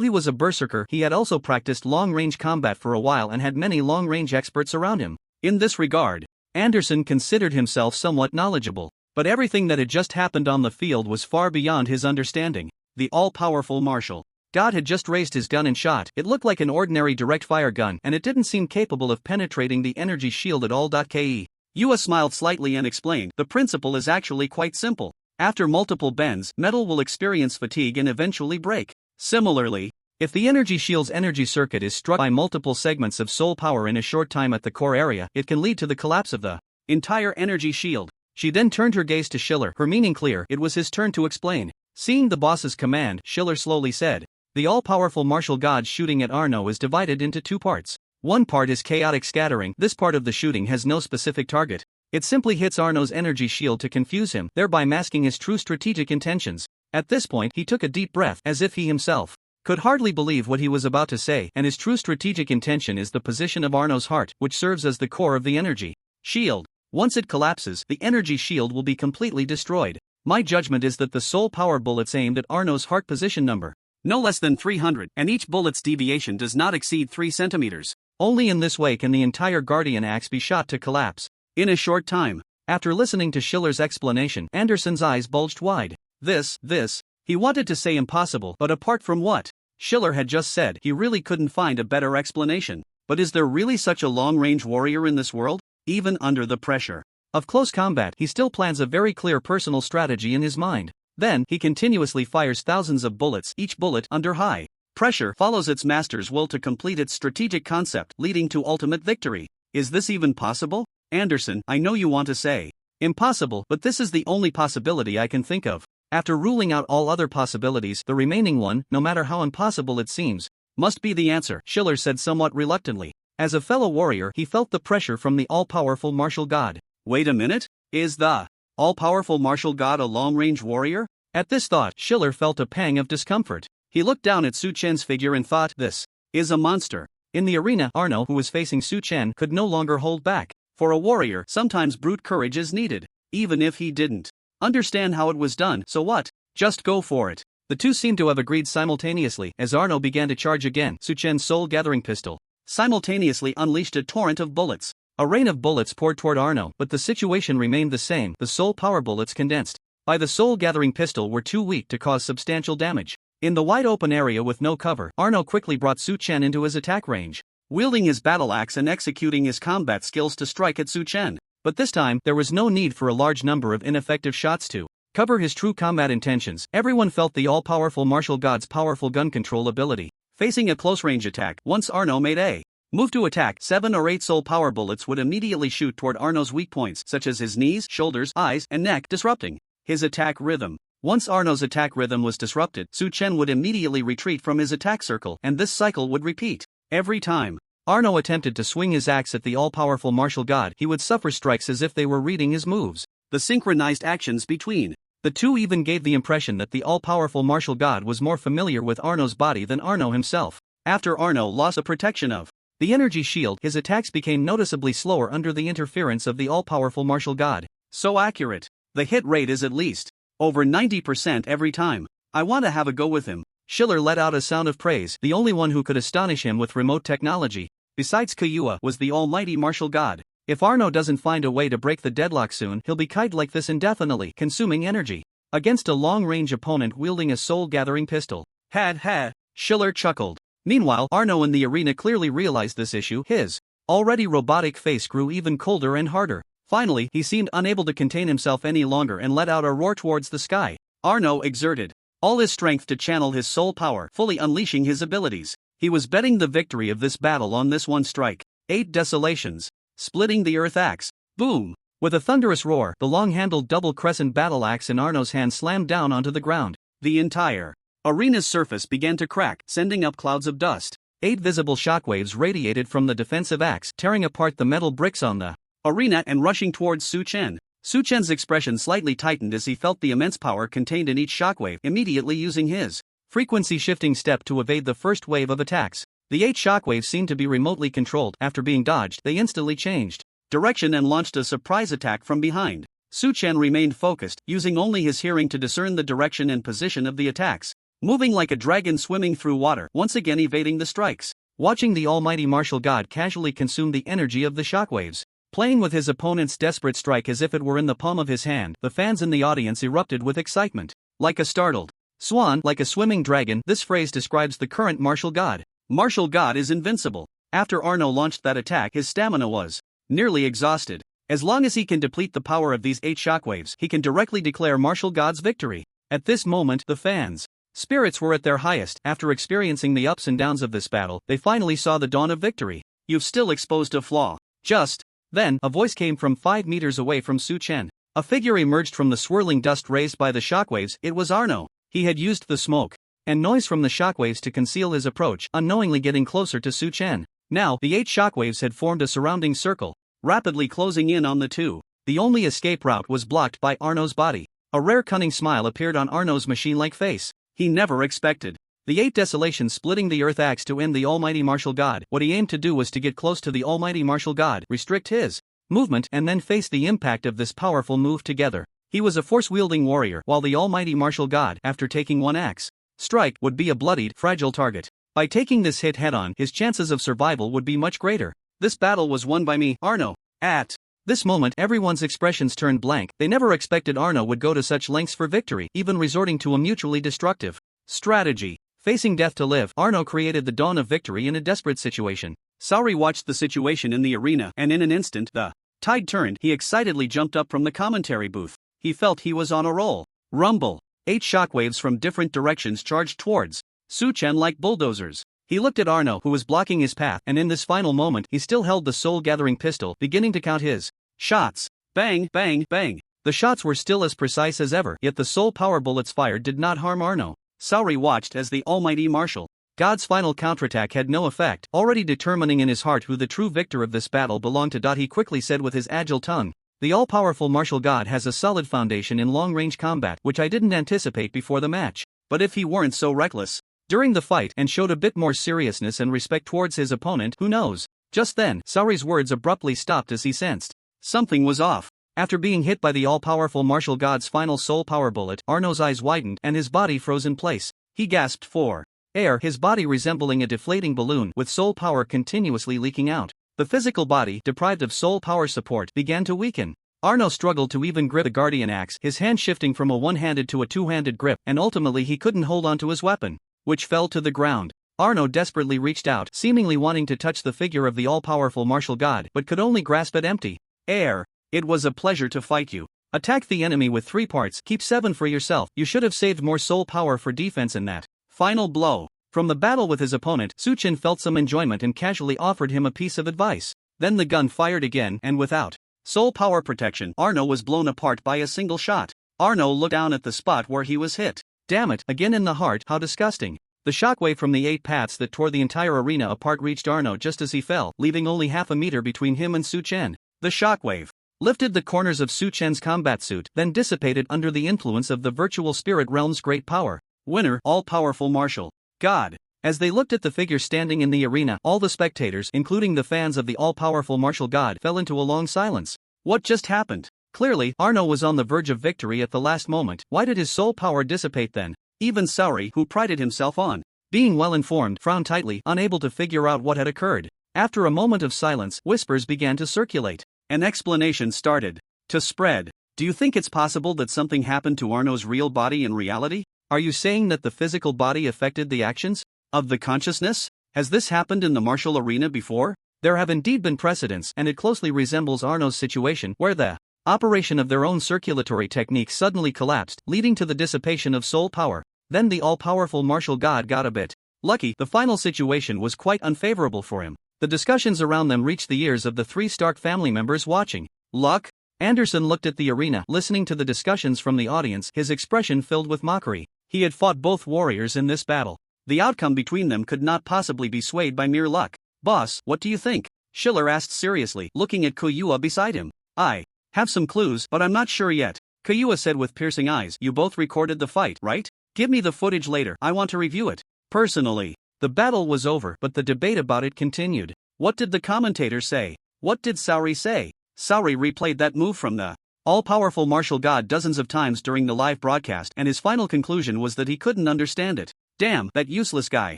he was a berserker, he had also practiced long-range combat for a while and had many long-range experts around him. In this regard, Anderson considered himself somewhat knowledgeable. But everything that had just happened on the field was far beyond his understanding. The all-powerful martial god had just raised his gun and shot. It looked like an ordinary direct-fire gun, and it didn't seem capable of penetrating the energy shield at all. Yua smiled slightly and explained, the principle is actually quite simple. After multiple bends, metal will experience fatigue and eventually break. Similarly, if the energy shield's energy circuit is struck by multiple segments of soul power in a short time at the core area, it can lead to the collapse of the entire energy shield. She then turned her gaze to Schiller, her meaning clear. It was his turn to explain. Seeing the boss's command, Schiller slowly said, "The all-powerful martial god shooting at Arno is divided into two parts. One part is chaotic scattering. This part of the shooting has no specific target. It simply hits Arno's energy shield to confuse him, thereby masking his true strategic intentions." At this point, he took a deep breath, as if he himself could hardly believe what he was about to say, and his true strategic intention is the position of Arno's heart, which serves as the core of the energy shield. Once it collapses, the energy shield will be completely destroyed. My judgment is that the soul power bullets aimed at Arno's heart position number no less than 300, and each bullet's deviation does not exceed 3 centimeters. Only in this way can the entire Guardian axe be shot to collapse. In a short time, after listening to Schiller's explanation, Anderson's eyes bulged wide. He wanted to say impossible, but apart from what Schiller had just said, he really couldn't find a better explanation. But is there really such a long-range warrior in this world? Even under the pressure of close combat, he still plans a very clear personal strategy in his mind. Then, he continuously fires thousands of bullets, each bullet, under high pressure, follows its master's will to complete its strategic concept, leading to ultimate victory. Is this even possible? Anderson, I know you want to say impossible, but this is the only possibility I can think of. After ruling out all other possibilities, the remaining one, no matter how impossible it seems, must be the answer, Schiller said somewhat reluctantly. As a fellow warrior, he felt the pressure from the all-powerful martial god. Wait a minute? Is the all-powerful martial god a long-range warrior? At this thought, Schiller felt a pang of discomfort. He looked down at Su Chen's figure and thought, this is a monster. In the arena, Arno, who was facing Su Chen, could no longer hold back. For a warrior, sometimes brute courage is needed. Even if he didn't understand how it was done, so what? Just go for it. The two seemed to have agreed simultaneously. As Arno began to charge again, Su Chen's soul-gathering pistol simultaneously unleashed a torrent of bullets. A rain of bullets poured toward Arno, but the situation remained the same. The soul power bullets condensed by the soul-gathering pistol were too weak to cause substantial damage. In the wide-open area with no cover, Arno quickly brought Su Chen into his attack range, wielding his battle axe and executing his combat skills to strike at Su Chen. But this time, there was no need for a large number of ineffective shots to cover his true combat intentions. Everyone felt the all-powerful martial god's powerful gun control ability. Facing a close-range attack, once Arno made a move to attack, 7 or 8 soul power bullets would immediately shoot toward Arno's weak points, such as his knees, shoulders, eyes, and neck, disrupting his attack rhythm. Once Arno's attack rhythm was disrupted, Su Chen would immediately retreat from his attack circle, and this cycle would repeat. Every time Arno attempted to swing his axe at the all-powerful martial god, he would suffer strikes as if they were reading his moves. The synchronized actions between the two even gave the impression that the all-powerful martial god was more familiar with Arno's body than Arno himself. After Arno lost the protection of the energy shield, his attacks became noticeably slower under the interference of the all-powerful martial god. So accurate. The hit rate is at least over 90% every time. I want to have a go with him. Schiller let out a sound of praise. The only one who could astonish him with remote technology, besides Kayua, was the almighty martial god. If Arno doesn't find a way to break the deadlock soon, he'll be kite like this indefinitely, consuming energy against a long-range opponent wielding a soul-gathering pistol. Ha, Schiller chuckled. Meanwhile, Arno in the arena clearly realized this issue. His already robotic face grew even colder and harder. Finally, he seemed unable to contain himself any longer and let out a roar towards the sky. Arno exerted all his strength to channel his soul power, fully unleashing his abilities. He was betting the victory of this battle on this one strike. 8 desolations. Splitting the earth axe. Boom! With a thunderous roar, the long-handled double crescent battle axe in Arno's hand slammed down onto the ground. The entire arena's surface began to crack, sending up clouds of dust. 8 visible shockwaves radiated from the defensive axe, tearing apart the metal bricks on the arena and rushing towards Su Chen. Su Chen's expression slightly tightened as he felt the immense power contained in each shockwave, immediately using his frequency-shifting step to evade the first wave of attacks. The 8 shockwaves seemed to be remotely controlled. After being dodged, they instantly changed direction and launched a surprise attack from behind. Su Chen remained focused, using only his hearing to discern the direction and position of the attacks, moving like a dragon swimming through water, once again evading the strikes. Watching the almighty martial god casually consume the energy of the shockwaves, playing with his opponent's desperate strike as if it were in the palm of his hand, the fans in the audience erupted with excitement. Like a startled swan, like a swimming dragon, this phrase describes the current martial god. Martial god is invincible. After Arno launched that attack, his stamina was nearly exhausted. As long as he can deplete the power of these 8 shockwaves, he can directly declare martial god's victory. At this moment, the fans' spirits were at their highest. After experiencing the ups and downs of this battle, they finally saw the dawn of victory. You've still exposed a flaw. Just then, a voice came from 5 meters away from Su Chen. A figure emerged from the swirling dust raised by the shockwaves. It was Arno. He had used the smoke and noise from the shockwaves to conceal his approach, unknowingly getting closer to Su Chen. Now, the 8 shockwaves had formed a surrounding circle, rapidly closing in on the two. The only escape route was blocked by Arno's body. A rare cunning smile appeared on Arno's machine-like face. He never expected the 8 desolations splitting the earth axe to end the almighty martial god. What he aimed to do was to get close to the almighty martial god, restrict his movement, and then face the impact of this powerful move together. He was a force-wielding warrior, while the almighty martial god, after taking one axe strike, would be a bloodied, fragile target. By taking this hit head-on, his chances of survival would be much greater. This battle was won by me, Arno. At this moment, everyone's expressions turned blank. They never expected Arno would go to such lengths for victory, even resorting to a mutually destructive strategy. Facing death to live, Arno created the dawn of victory in a desperate situation. Saori watched the situation in the arena, and in an instant, the tide turned. He excitedly jumped up from the commentary booth. He felt he was on a roll. Rumble. 8 shockwaves from different directions charged towards Su Chen like bulldozers. He looked at Arno, who was blocking his path, and in this final moment, he still held the soul-gathering pistol, beginning to count his shots. Bang, bang, bang. The shots were still as precise as ever, yet the soul power bullets fired did not harm Arno. Saori watched as the almighty martial god's final counterattack had no effect. Already determining in his heart who the true victor of this battle belonged to, he quickly said with his agile tongue, "The all-powerful martial god has a solid foundation in long-range combat, which I didn't anticipate before the match. But if he weren't so reckless during the fight and showed a bit more seriousness and respect towards his opponent, who knows?" Just then, Saori's words abruptly stopped as he sensed something was off. After being hit by the all-powerful martial god's final soul power bullet, Arno's eyes widened and his body froze in place. He gasped for air, his body resembling a deflating balloon with soul power continuously leaking out. The physical body, deprived of soul power support, began to weaken. Arno struggled to even grip the guardian axe, his hand shifting from a one-handed to a two-handed grip, and ultimately he couldn't hold onto his weapon, which fell to the ground. Arno desperately reached out, seemingly wanting to touch the figure of the all-powerful martial god, but could only grasp at empty air. "It was a pleasure to fight you. Attack the enemy with 3 parts, keep 7 for yourself. You should have saved more soul power for defense in that final blow." From the battle with his opponent, Su Chen felt some enjoyment and casually offered him a piece of advice. Then the gun fired again, and without soul power protection, Arno was blown apart by a single shot. Arno looked down at the spot where he was hit. Damn it, again in the heart, how disgusting. The shockwave from the 8 paths that tore the entire arena apart reached Arno just as he fell, leaving only half a meter between him and Su Chen. The shockwave lifted the corners of Su Chen's combat suit, then dissipated under the influence of the virtual spirit realm's great power. Winner, all-powerful martial god. As they looked at the figure standing in the arena, all the spectators, including the fans of the all-powerful martial god, fell into a long silence. What just happened? Clearly, Arno was on the verge of victory at the last moment. Why did his soul power dissipate then? Even Saori, who prided himself on being well-informed, frowned tightly, unable to figure out what had occurred. After a moment of silence, whispers began to circulate. An explanation started to spread. "Do you think it's possible that something happened to Arno's real body in reality? Are you saying that the physical body affected the actions of the consciousness? Has this happened in the martial arena before? There have indeed been precedents, and it closely resembles Arno's situation, where the operation of their own circulatory technique suddenly collapsed, leading to the dissipation of soul power. Then the all-powerful martial god got a bit lucky. The final situation was quite unfavorable for him. The discussions around them reached the ears of the 3 Stark family members watching. Luck? Anderson looked at the arena, listening to the discussions from the audience, his expression filled with mockery. He had fought both warriors in this battle. The outcome between them could not possibly be swayed by mere luck. "Boss, what do you think?" Schiller asked seriously, looking at Koyua beside him. "I have some clues, but I'm not sure yet," Koyua said with piercing eyes. "You both recorded the fight, right? Give me the footage later, I want to review it." Personally, the battle was over, but the debate about it continued. What did the commentator say? What did Saori say? Saori replayed that move from the all-powerful martial god dozens of times during the live broadcast, and his final conclusion was that he couldn't understand it. Damn, that useless guy.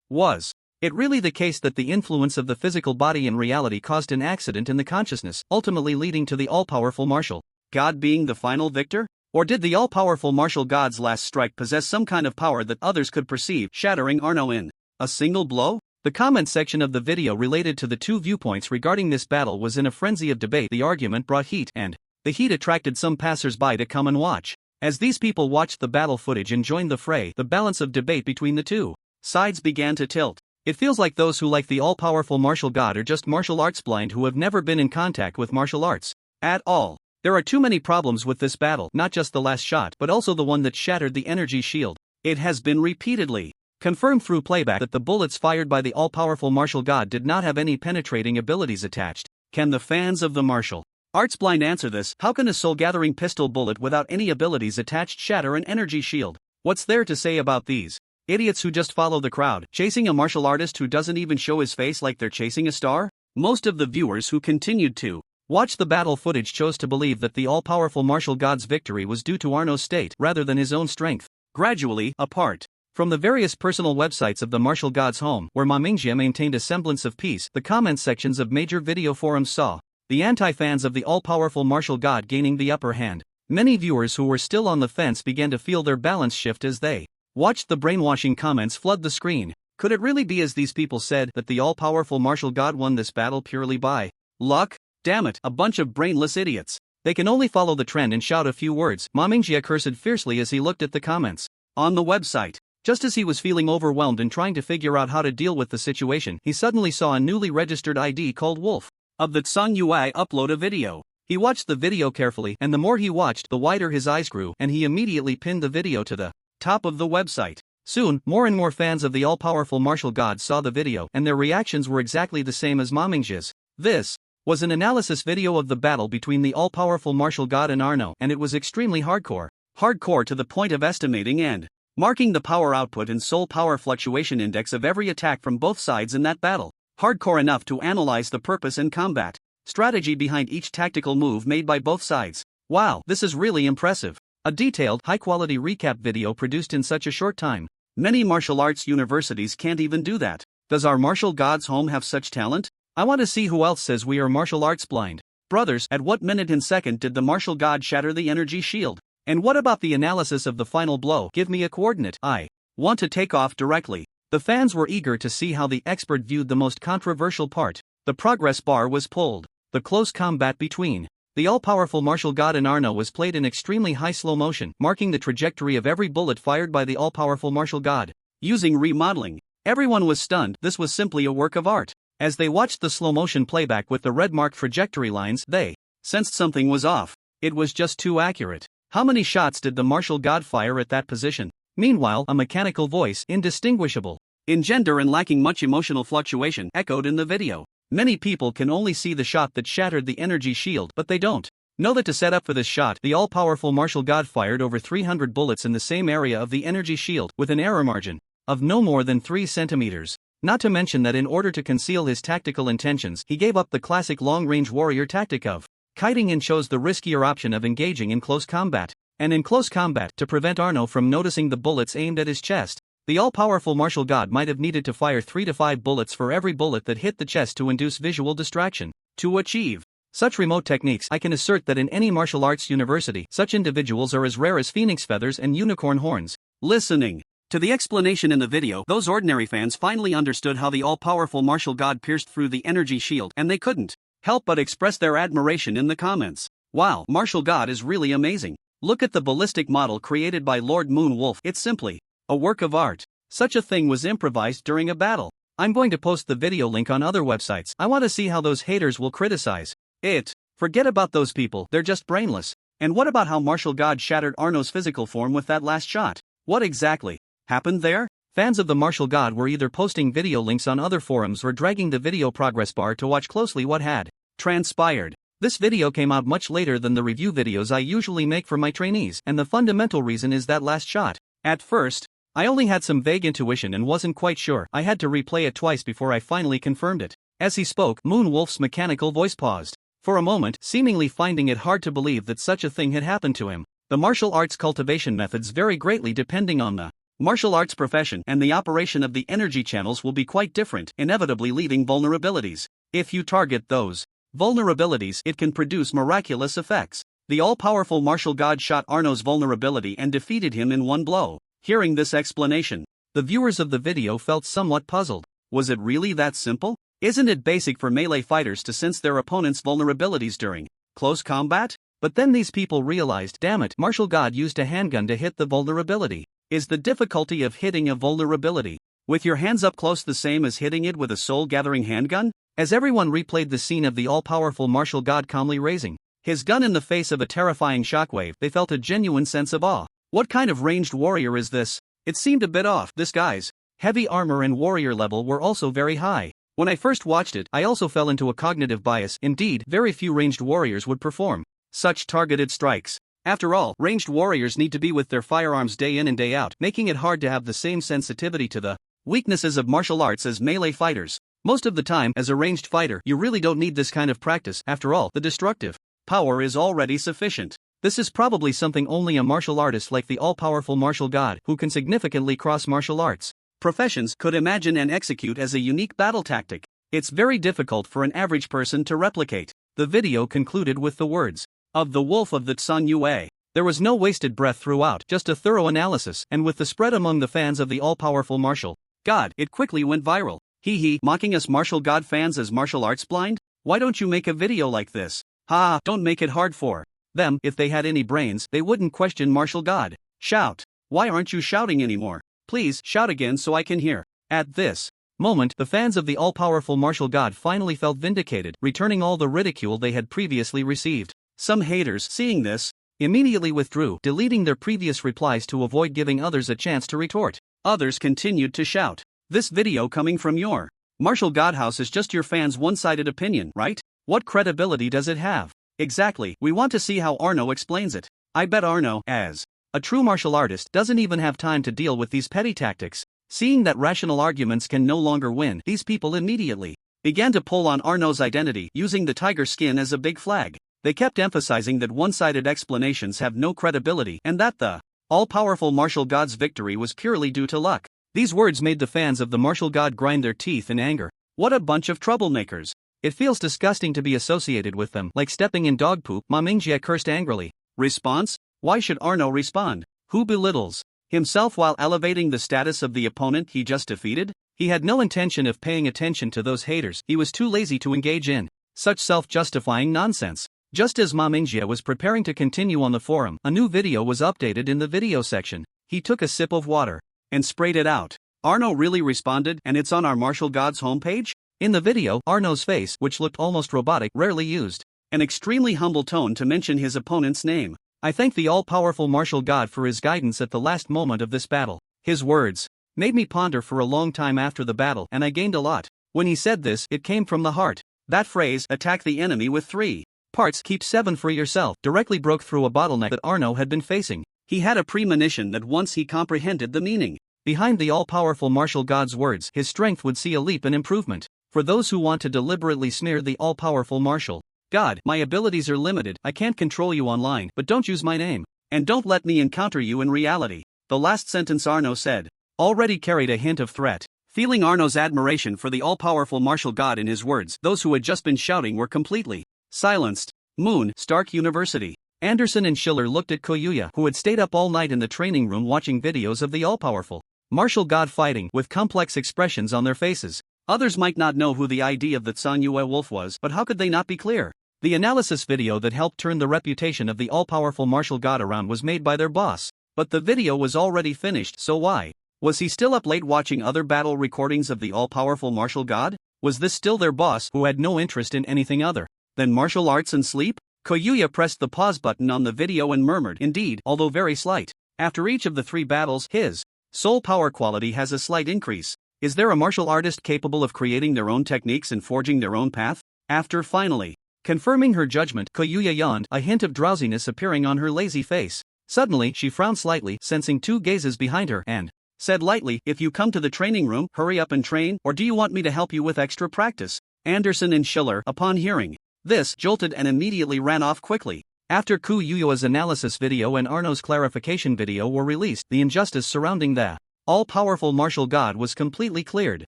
Was it really the case that the influence of the physical body in reality caused an accident in the consciousness, ultimately leading to the all-powerful martial god being the final victor? Or did the all-powerful martial god's last strike possess some kind of power that others could perceive, shattering Arno in a single blow? The comment section of the video related to the two viewpoints regarding this battle was in a frenzy of debate. The argument brought heat, and the heat attracted some passers-by to come and watch. As these people watched the battle footage and joined the fray, the balance of debate between the two sides began to tilt. It feels like those who like the all-powerful martial god are just martial arts blind who have never been in contact with martial arts at all. There are too many problems with this battle, not just the last shot, but also the one that shattered the energy shield. It has been repeatedly confirmed through playback that the bullets fired by the all-powerful martial god did not have any penetrating abilities attached. Can the fans of the martial arts blind answer this? How can a soul-gathering pistol bullet without any abilities attached shatter an energy shield? What's there to say about these idiots who just follow the crowd, chasing a martial artist who doesn't even show his face like they're chasing a star? Most of the viewers who continued to watch the battle footage chose to believe that the all-powerful martial god's victory was due to Arno's state rather than his own strength. Gradually, apart from the various personal websites of the martial god's home, where Manga maintained a semblance of peace, the comment sections of major video forums saw the anti-fans of the all-powerful martial god gaining the upper hand. Many viewers who were still on the fence began to feel their balance shift as they watched the brainwashing comments flood the screen. Could it really be as these people said, that the all-powerful martial god won this battle purely by luck? Damn it, a bunch of brainless idiots. They can only follow the trend and shout a few words. Manga cursed fiercely as he looked at the comments on the website. Just as he was feeling overwhelmed and trying to figure out how to deal with the situation, he suddenly saw a newly registered ID called Wolf of the Tsung Yui upload a video. He watched the video carefully, and the more he watched, the wider his eyes grew, and he immediately pinned the video to the top of the website. Soon, more and more fans of the all-powerful martial god saw the video, and their reactions were exactly the same as Manga's. This was an analysis video of the battle between the all-powerful martial god and Arno, and it was extremely hardcore. Hardcore to the point of estimating and marking the power output and soul power fluctuation index of every attack from both sides in that battle. Hardcore enough to analyze the purpose and combat strategy behind each tactical move made by both sides. Wow, this is really impressive. A detailed, high-quality recap video produced in such a short time. Many martial arts universities can't even do that. Does our martial god's home have such talent? I want to see who else says we are martial arts blind. Brothers, at what minute and second did the martial god shatter the energy shield? And what about the analysis of the final blow? Give me a coordinate. I want to take off directly. The fans were eager to see how the expert viewed the most controversial part. The progress bar was pulled. The close combat between the all-powerful martial god and Arno was played in extremely high slow motion, marking the trajectory of every bullet fired by the all-powerful martial god. Using remodeling, everyone was stunned. This was simply a work of art. As they watched the slow-motion playback with the red-marked trajectory lines, they sensed something was off. It was just too accurate. How many shots did the martial god fire at that position? Meanwhile, a mechanical voice, indistinguishable in gender and lacking much emotional fluctuation, echoed in the video. Many people can only see the shot that shattered the energy shield, but they don't know that to set up for this shot, the all-powerful martial god fired over 300 bullets in the same area of the energy shield, with an error margin of no more than 3 centimeters. Not to mention that in order to conceal his tactical intentions, he gave up the classic long-range warrior tactic of kiting and chose the riskier option of engaging in close combat. And in close combat, to prevent Arno from noticing the bullets aimed at his chest, the all-powerful martial god might have needed to fire 3 to 5 bullets for every bullet that hit the chest to induce visual distraction. To achieve such remote techniques, I can assert that in any martial arts university, such individuals are as rare as phoenix feathers and unicorn horns. Listening to the explanation in the video, those ordinary fans finally understood how the all-powerful martial god pierced through the energy shield, and they couldn't help but express their admiration in the comments. Wow, martial god is really amazing. Look at the ballistic model created by Lord Moon Wolf. It's simply a work of art. Such a thing was improvised during a battle. I'm going to post the video link on other websites. I want to see how those haters will criticize it. Forget about those people, they're just brainless. And what about how martial god shattered Arno's physical form with that last shot? What exactly happened there? Fans of the martial god were either posting video links on other forums or dragging the video progress bar to watch closely what had transpired. This video came out much later than the review videos I usually make for my trainees, and the fundamental reason is that last shot. At first, I only had some vague intuition and wasn't quite sure. I had to replay it twice before I finally confirmed it. As he spoke, Moon Wolf's mechanical voice paused for a moment, seemingly finding it hard to believe that such a thing had happened to him. The martial arts cultivation methods vary greatly depending on the martial arts profession, and the operation of the energy channels will be quite different, inevitably leaving vulnerabilities. If you target those vulnerabilities, it can produce miraculous effects. The all-powerful martial god shot Arno's vulnerability and defeated him in one blow. Hearing this explanation, the viewers of the video felt somewhat puzzled. Was it really that simple? Isn't it basic for melee fighters to sense their opponent's vulnerabilities during close combat? But then these people realized, damn it, Martial God used a handgun to hit the vulnerability. Is the difficulty of hitting a vulnerability with your hands up close the same as hitting it with a soul-gathering handgun? As everyone replayed the scene of the all-powerful Martial God calmly raising his gun in the face of a terrifying shockwave, they felt a genuine sense of awe. What kind of ranged warrior is this? It seemed a bit off. This guy's heavy armor and warrior level were also very high. When I first watched it, I also fell into a cognitive bias. Indeed, very few ranged warriors would perform such targeted strikes. After all, ranged warriors need to be with their firearms day in and day out, making it hard to have the same sensitivity to the weaknesses of martial arts as melee fighters. Most of the time, as a ranged fighter, you really don't need this kind of practice. After all, the destructive power is already sufficient. This is probably something only a martial artist like the all-powerful Martial God, who can significantly cross martial arts professions, could imagine and execute as a unique battle tactic. It's very difficult for an average person to replicate. The video concluded with the words of the Wolf of the Tsun Yue. There was no wasted breath throughout, just a thorough analysis, and with the spread among the fans of the all-powerful Martial God, it quickly went viral. Hee, mocking us Martial God fans as martial arts blind? Why don't you make a video like this? Ha, don't make it hard for them. If they had any brains, they wouldn't question Martial God. Shout. Why aren't you shouting anymore? Please, shout again so I can hear. At this moment, the fans of the all-powerful Martial God finally felt vindicated, returning all the ridicule they had previously received. Some haters, seeing this, immediately withdrew, deleting their previous replies to avoid giving others a chance to retort. Others continued to shout. This video coming from your Martial God house is just your fans' one-sided opinion, right? What credibility does it have? Exactly, we want to see how Arno explains it. I bet Arno, as a true martial artist, doesn't even have time to deal with these petty tactics. Seeing that rational arguments can no longer win, these people immediately began to pull on Arno's identity, using the tiger skin as a big flag. They kept emphasizing that one-sided explanations have no credibility and that the all-powerful Martial God's victory was purely due to luck. These words made the fans of the Martial God grind their teeth in anger. What a bunch of troublemakers. It feels disgusting to be associated with them, like stepping in dog poop. Ma Mingjie cursed angrily. Response? Why should Arno respond? Who belittles himself while elevating the status of the opponent he just defeated? He had no intention of paying attention to those haters. He was too lazy to engage in such self-justifying nonsense. Just as Ma Mingjie was preparing to continue on the forum, a new video was updated in the video section. He took a sip of water and sprayed it out. Arno really responded, and it's on our Martial God's homepage? In the video, Arno's face, which looked almost robotic, rarely used an extremely humble tone to mention his opponent's name. I thank the all-powerful Martial God for his guidance at the last moment of this battle. His words made me ponder for a long time after the battle, and I gained a lot. When he said this, it came from the heart. That phrase, attack the enemy with 3 parts, keep 7 for yourself, directly broke through a bottleneck that Arno had been facing. He had a premonition that once he comprehended the meaning behind the all-powerful Martial God's words, his strength would see a leap and improvement. For those who want to deliberately smear the all-powerful Martial God, my abilities are limited. I can't control you online, but don't use my name. And don't let me encounter you in reality. The last sentence Arno said already carried a hint of threat. Feeling Arno's admiration for the all-powerful Martial God in his words, those who had just been shouting were completely silenced. Moon, Stark University. Anderson and Schiller looked at Koyuya, who had stayed up all night in the training room watching videos of the all-powerful Martial God fighting, with complex expressions on their faces. Others might not know who the ID of the Tsun Yue Wolf was, but how could they not be clear? The analysis video that helped turn the reputation of the all-powerful Martial God around was made by their boss. But the video was already finished, so why was he still up late watching other battle recordings of the all-powerful Martial God? Was this still their boss, who had no interest in anything other than martial arts and sleep? Koyuya pressed the pause button on the video and murmured, indeed, although very slight. After each of the 3 battles, his soul power quality has a slight increase. Is there a martial artist capable of creating their own techniques and forging their own path? After finally confirming her judgment, Koyuya yawned, a hint of drowsiness appearing on her lazy face. Suddenly, she frowned slightly, sensing 2 gazes behind her, and said lightly, if you come to the training room, hurry up and train, or do you want me to help you with extra practice? Anderson and Schiller, upon hearing this, jolted and immediately ran off quickly. After Koyuya's analysis video and Arno's clarification video were released, the injustice surrounding the all-powerful Martial God was completely cleared.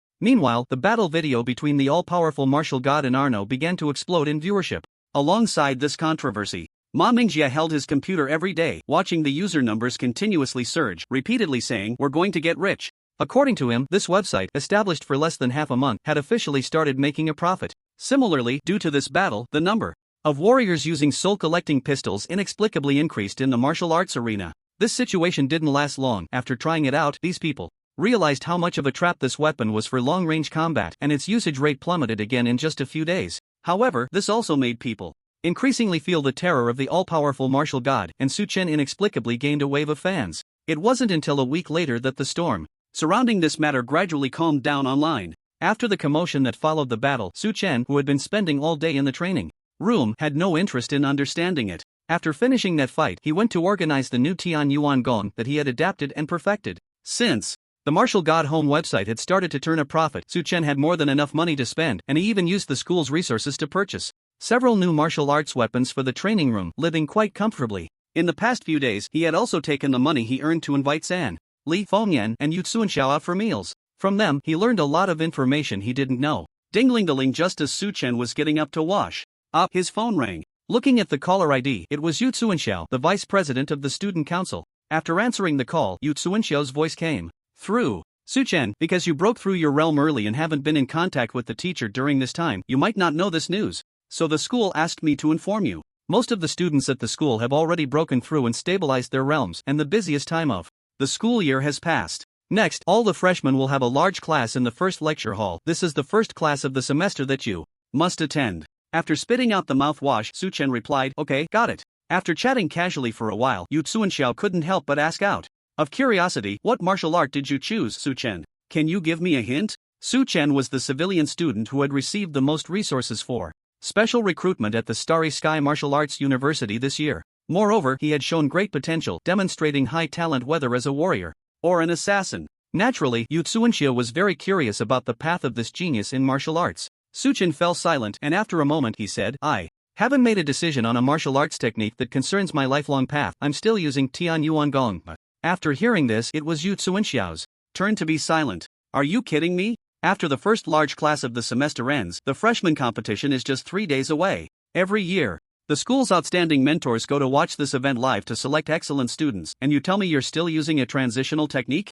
Meanwhile, the battle video between the all-powerful Martial God and Arno began to explode in viewership. Alongside this controversy, Ma Mingjie held his computer every day, watching the user numbers continuously surge, repeatedly saying, "We're going to get rich." According to him, this website, established for less than half a month, had officially started making a profit. Similarly, due to this battle, the number of warriors using soul-collecting pistols inexplicably increased in the martial arts arena. This situation didn't last long. After trying it out, these people realized how much of a trap this weapon was for long-range combat, and its usage rate plummeted again in just a few days. However, this also made people increasingly feel the terror of the all-powerful martial god, and Su Chen inexplicably gained a wave of fans. It wasn't until a week later that the storm surrounding this matter gradually calmed down online. After the commotion that followed the battle, Su Chen, who had been spending all day in the training room, had no interest in understanding it. After finishing that fight, he went to organize the new Tian Yuan Gong that he had adapted and perfected. Since the martial god home website had started to turn a profit, Su Chen had more than enough money to spend, and he even used the school's resources to purchase several new martial arts weapons for the training room, living quite comfortably. In the past few days, he had also taken the money he earned to invite San, Li, Fengyan, and Yu Tsuanxiao out for meals. From them, he learned a lot of information he didn't know. Ding-ling-the-ling, just as Su Chen was getting up to wash up, his phone rang. Looking at the caller ID, it was Yu Tsuanxiao, the vice president of the student council. After answering the call, Yu Tsuanxiao's voice came through. Su Chen, because you broke through your realm early and haven't been in contact with the teacher during this time, you might not know this news. So the school asked me to inform you. Most of the students at the school have already broken through and stabilized their realms, and the busiest time of the school year has passed. Next, all the freshmen will have a large class in the first lecture hall. This is the first class of the semester that you must attend. After spitting out the mouthwash, Su Chen replied, okay, got it. After chatting casually for a while, Yu Tsuanxiao couldn't help but ask out of curiosity, what martial art did you choose, Su Chen? Can you give me a hint? Su Chen was the civilian student who had received the most resources for special recruitment at the Starry Sky Martial Arts University this year. Moreover, he had shown great potential, demonstrating high talent whether as a warrior or an assassin. Naturally, Yu Tsuanxiao was very curious about the path of this genius in martial arts. Su Chen fell silent, and after a moment he said, I haven't made a decision on a martial arts technique that concerns my lifelong path. I'm still using Tian Yuan Gong. After hearing this, it was Yu Tsuanxiao's turn to be silent. Are you kidding me? After the first large class of the semester ends, the freshman competition is just 3 days away. Every year, the school's outstanding mentors go to watch this event live to select excellent students, and you tell me you're still using a transitional technique?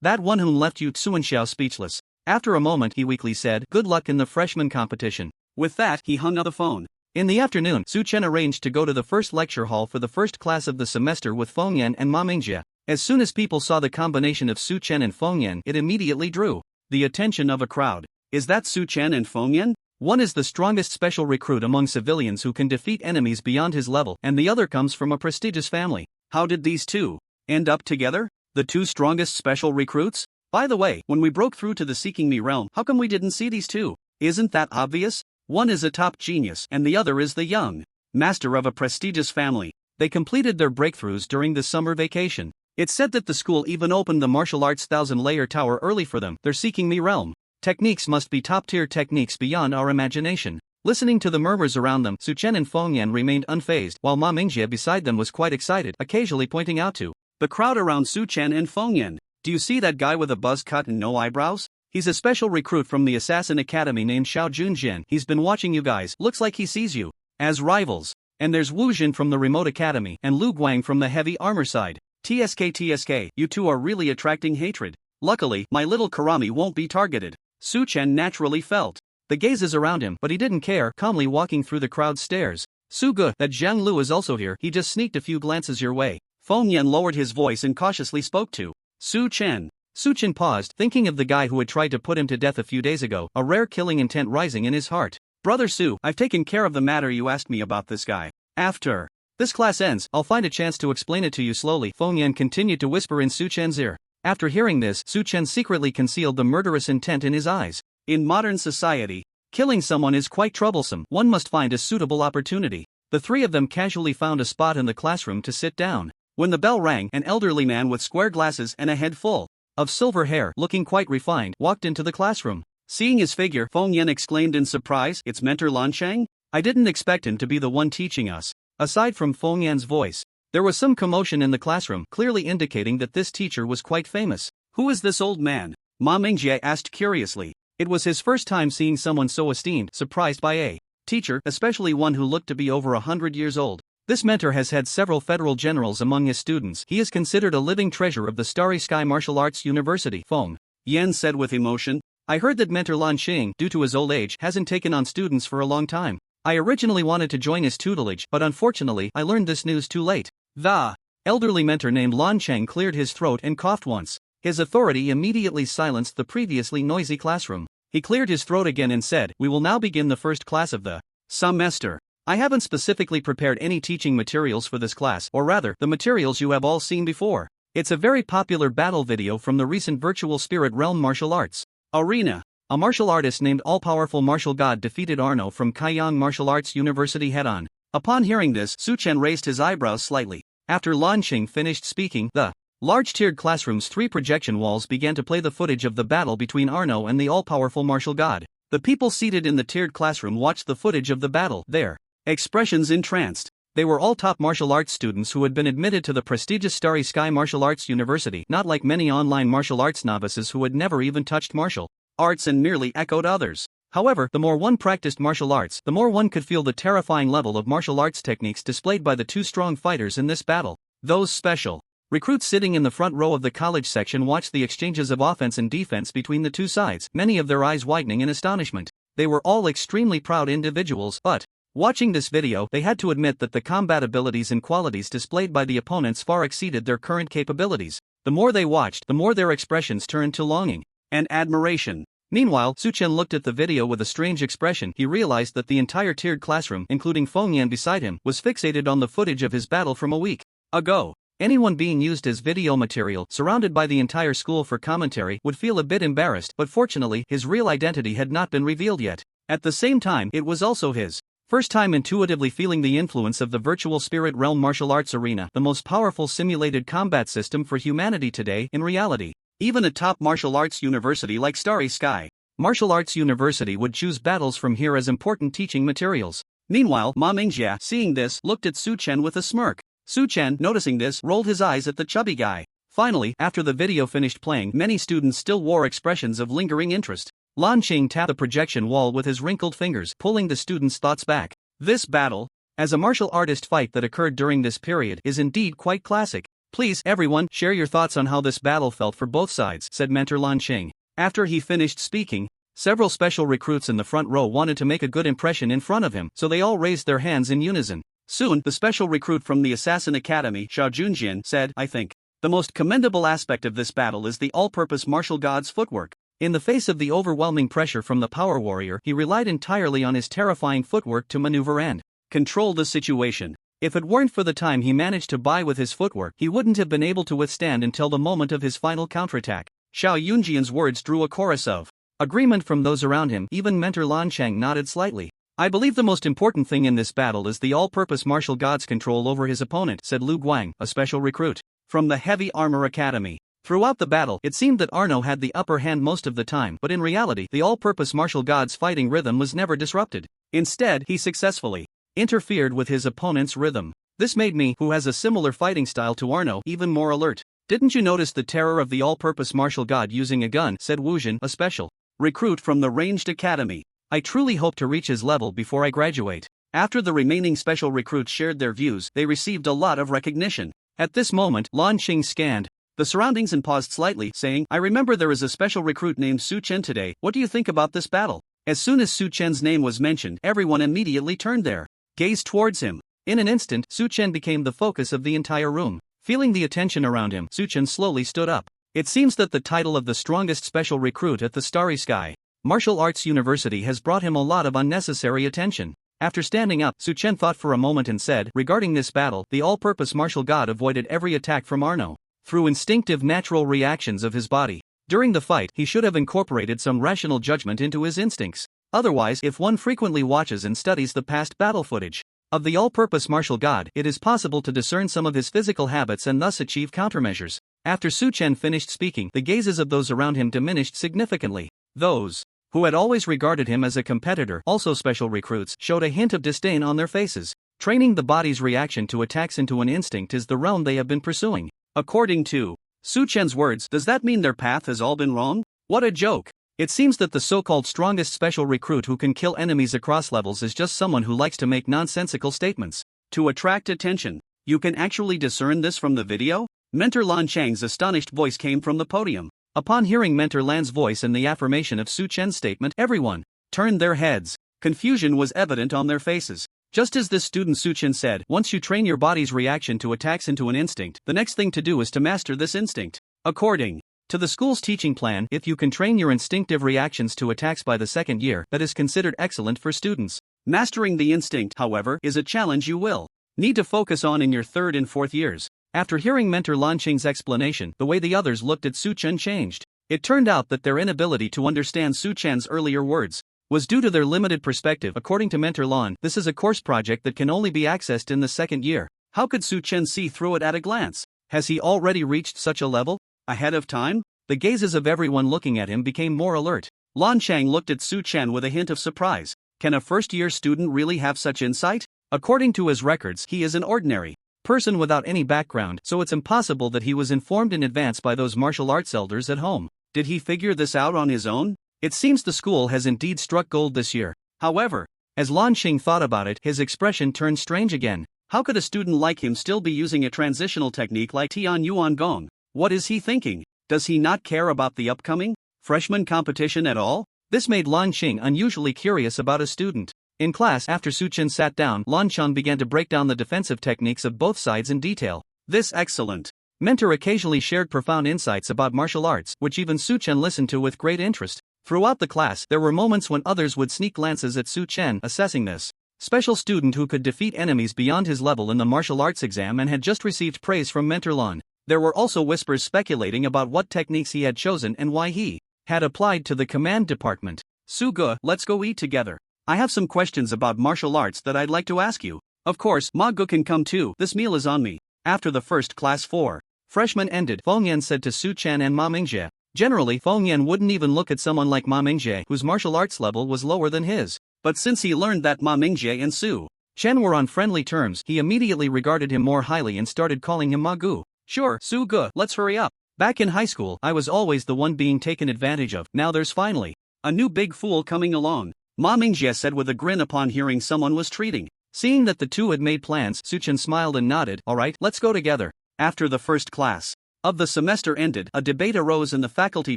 That one left Yu Tsuanxiao speechless. After a moment he weakly said, good luck in the freshman competition. With that, he hung up the phone. In the afternoon, Su Chen arranged to go to the first lecture hall for the first class of the semester with Fengyan and Ma Mingjie. As soon as people saw the combination of Su Chen and Fengyan, it immediately drew the attention of a crowd. Is that Su Chen and Fengyan? One is the strongest special recruit among civilians who can defeat enemies beyond his level, and the other comes from a prestigious family. How did these two end up together? The two strongest special recruits? By the way, when we broke through to the Seeking Me realm, how come we didn't see these two? Isn't that obvious? One is a top genius, and the other is the young master of a prestigious family. They completed their breakthroughs during the summer vacation. It's said that the school even opened the martial arts 1,000-layer tower early for them. Their Seeking Me realm techniques must be top-tier techniques beyond our imagination. Listening to the murmurs around them, Su Chen and Fengyan remained unfazed, while Ma Mingjie beside them was quite excited, occasionally pointing out to the crowd around Su Chen and Fengyan. Do you see that guy with a buzz cut and no eyebrows? He's a special recruit from the Assassin Academy named Xiao Junjian. He's been watching you guys. Looks like he sees you as rivals. And there's Wu Jin from the Remote Academy and Lu Guang from the Heavy Armor side. TSK, you two are really attracting hatred. Luckily, my little Karami won't be targeted. Su Chen naturally felt the gazes around him, but he didn't care, calmly walking through the crowd's stares. Su Ge, that Zhang Lu is also here. He just sneaked a few glances your way. Fengyan lowered his voice and cautiously spoke to Su Chen. Su Chen paused, thinking of the guy who had tried to put him to death a few days ago, a rare killing intent rising in his heart. Brother Su, I've taken care of the matter you asked me about this guy. After this class ends, I'll find a chance to explain it to you slowly, Fengyan continued to whisper in Su Chen's ear. After hearing this, Su Chen secretly concealed the murderous intent in his eyes. In modern society, killing someone is quite troublesome. One must find a suitable opportunity. The three of them casually found a spot in the classroom to sit down. When the bell rang, an elderly man with square glasses and a head full of silver hair, looking quite refined, walked into the classroom. Seeing his figure, Fengyan exclaimed in surprise, "It's Mentor Lansheng? I didn't expect him to be the one teaching us." Aside from Fengyan's voice, there was some commotion in the classroom, clearly indicating that this teacher was quite famous. Who is this old man? Ma Mingjie asked curiously. It was his first time seeing someone so esteemed, surprised by a teacher, especially one who looked to be over 100 years old. This mentor has had several federal generals among his students. He is considered a living treasure of the Starry Sky Martial Arts University. Feng Yan said with emotion. I heard that mentor Lan Xing, due to his old age, hasn't taken on students for a long time. I originally wanted to join his tutelage, but unfortunately, I learned this news too late. The elderly mentor named Lan Cheng cleared his throat and coughed once. His authority immediately silenced the previously noisy classroom. He cleared his throat again and said, we will now begin the first class of the semester. I haven't specifically prepared any teaching materials for this class, or rather, the materials you have all seen before. It's a very popular battle video from the recent Virtual Spirit Realm Martial Arts Arena. A martial artist named All-Powerful Martial God defeated Arno from Kaiyang Martial Arts University head-on. Upon hearing this, Su Chen raised his eyebrows slightly. After Lan Xing finished speaking, the large tiered classroom's 3 projection walls began to play the footage of the battle between Arno and the all-powerful martial god. The people seated in the tiered classroom watched the footage of the battle, their expressions entranced. They were all top martial arts students who had been admitted to the prestigious Starry Sky Martial Arts University, not like many online martial arts novices who had never even touched martial arts and merely echoed others. However, the more one practiced martial arts, the more one could feel the terrifying level of martial arts techniques displayed by the 2 strong fighters in this battle. Those special recruits sitting in the front row of the college section watched the exchanges of offense and defense between the 2 sides, many of their eyes widening in astonishment. They were all extremely proud individuals, but watching this video, they had to admit that the combat abilities and qualities displayed by the opponents far exceeded their current capabilities. The more they watched, the more their expressions turned to longing and admiration. Meanwhile, Su Chen looked at the video with a strange expression. He realized that the entire tiered classroom, including Feng Yan beside him, was fixated on the footage of his battle from a week ago. Anyone being used as video material, surrounded by the entire school for commentary, would feel a bit embarrassed, but fortunately, his real identity had not been revealed yet. At the same time, it was also his first time intuitively feeling the influence of the Virtual Spirit Realm Martial Arts Arena, the most powerful simulated combat system for humanity today. In reality, even a top martial arts university like Starry Sky Martial Arts University would choose battles from here as important teaching materials. Meanwhile, Ma Mingjia, seeing this, looked at Su Chen with a smirk. Su Chen, noticing this, rolled his eyes at the chubby guy. Finally, after the video finished playing, many students still wore expressions of lingering interest. Lan Qing tapped the projection wall with his wrinkled fingers, pulling the students' thoughts back. This battle, as a martial artist fight that occurred during this period, is indeed quite classic. Please, everyone, share your thoughts on how this battle felt for both sides, said mentor Lan Qing. After he finished speaking, several special recruits in the front row wanted to make a good impression in front of him, so they all raised their hands in unison. Soon, the special recruit from the Assassin Academy, Xiao Junjian, said, I think the most commendable aspect of this battle is the all-purpose martial god's footwork. In the face of the overwhelming pressure from the power warrior, he relied entirely on his terrifying footwork to maneuver and control the situation. If it weren't for the time he managed to buy with his footwork, he wouldn't have been able to withstand until the moment of his final counterattack. Xiao Yunjian's words drew a chorus of agreement from those around him. Even mentor Lan Cheng nodded slightly. I believe the most important thing in this battle is the all-purpose martial god's control over his opponent, said Lu Guang, a special recruit from the Heavy Armor Academy. Throughout the battle, it seemed that Arno had the upper hand most of the time, but in reality, the all-purpose martial god's fighting rhythm was never disrupted. Instead, he successfully interfered with his opponent's rhythm. This made me, who has a similar fighting style to Arno, even more alert. Didn't you notice the terror of the all-purpose martial god using a gun, said Wu Jin, a special recruit from the Ranged Academy. I truly hope to reach his level before I graduate. After the remaining special recruits shared their views, they received a lot of recognition. At this moment, Lan Qing scanned the surroundings and paused slightly, saying, I remember there is a special recruit named Su Chen today. What do you think about this battle? As soon as Su Chen's name was mentioned, everyone immediately turned their gaze towards him. In an instant, Su Chen became the focus of the entire room. Feeling the attention around him, Su Chen slowly stood up. It seems that the title of the strongest special recruit at the Starry Sky Martial Arts University has brought him a lot of unnecessary attention. After standing up, Su Chen thought for a moment and said, regarding this battle, the all-purpose martial god avoided every attack from Arno through instinctive natural reactions of his body. During the fight, he should have incorporated some rational judgment into his instincts. Otherwise, if one frequently watches and studies the past battle footage of the all-purpose martial god, it is possible to discern some of his physical habits and thus achieve countermeasures. After Su Chen finished speaking, the gazes of those around him diminished significantly. Those who had always regarded him as a competitor, also special recruits, showed a hint of disdain on their faces. Training the body's reaction to attacks into an instinct is the realm they have been pursuing. According to Su Chen's words, does that mean their path has all been wrong? What a joke! It seems that the so-called strongest special recruit who can kill enemies across levels is just someone who likes to make nonsensical statements. to attract attention. You can actually discern this from the video? Mentor Lan Chang's astonished voice came from the podium. Upon hearing Mentor Lan's voice and the affirmation of Su Chen's statement, everyone turned their heads. Confusion was evident on their faces. Just as this student Su Chen said, once you train your body's reaction to attacks into an instinct, the next thing to do is to master this instinct. According to the school's teaching plan, if you can train your instinctive reactions to attacks by the second year, that is considered excellent for students. Mastering the instinct, however, is a challenge you will need to focus on in your third and fourth years. After hearing Mentor Lan Qing's explanation, the way the others looked at Su Chen changed. It turned out that their inability to understand Su Chen's earlier words was due to their limited perspective. According to Mentor Lan, this is a course project that can only be accessed in the second year. How could Su Chen see through it at a glance? Has he already reached such a level? Ahead of time? The gazes of everyone looking at him became more alert. Lan Chang looked at Su Chen with a hint of surprise. Can a first-year student really have such insight? According to his records, he is an ordinary person without any background, so it's impossible that he was informed in advance by those martial arts elders at home. Did he figure this out on his own? It seems the school has indeed struck gold this year. However, as Lan Xing thought about it, his expression turned strange again. How could a student like him still be using a transitional technique like Tian Yuan Gong? What is he thinking? Does he not care about the upcoming freshman competition at all? This made Lan Xing unusually curious about a student. In class, after Su Chen sat down, Lan Chan began to break down the defensive techniques of both sides in detail. This excellent mentor occasionally shared profound insights about martial arts, which even Su Chen listened to with great interest. Throughout the class, there were moments when others would sneak glances at Su Chen, assessing this special student who could defeat enemies beyond his level in the martial arts exam and had just received praise from Mentor Lan. There were also whispers speculating about what techniques he had chosen and why he had applied to the command department. Su Ge, let's go eat together. I have some questions about martial arts that I'd like to ask you. Of course, Ma Ge can come too, this meal is on me. After the first class 4 freshman ended, Feng Yan said to Su Chen and Ma Mingjie. Generally, Feng Yan wouldn't even look at someone like Ma Mingjie, whose martial arts level was lower than his. But since he learned that Ma Mingjie and Su Chen were on friendly terms, he immediately regarded him more highly and started calling him Ma Gu. Sure, Su Ge, let's hurry up. Back in high school, I was always the one being taken advantage of. Now there's finally a new big fool coming along. Ma Mingjie said with a grin upon hearing someone was treating. Seeing that the two had made plans, Su Chen smiled and nodded. Alright, let's go together. After the first class of the semester ended, a debate arose in the faculty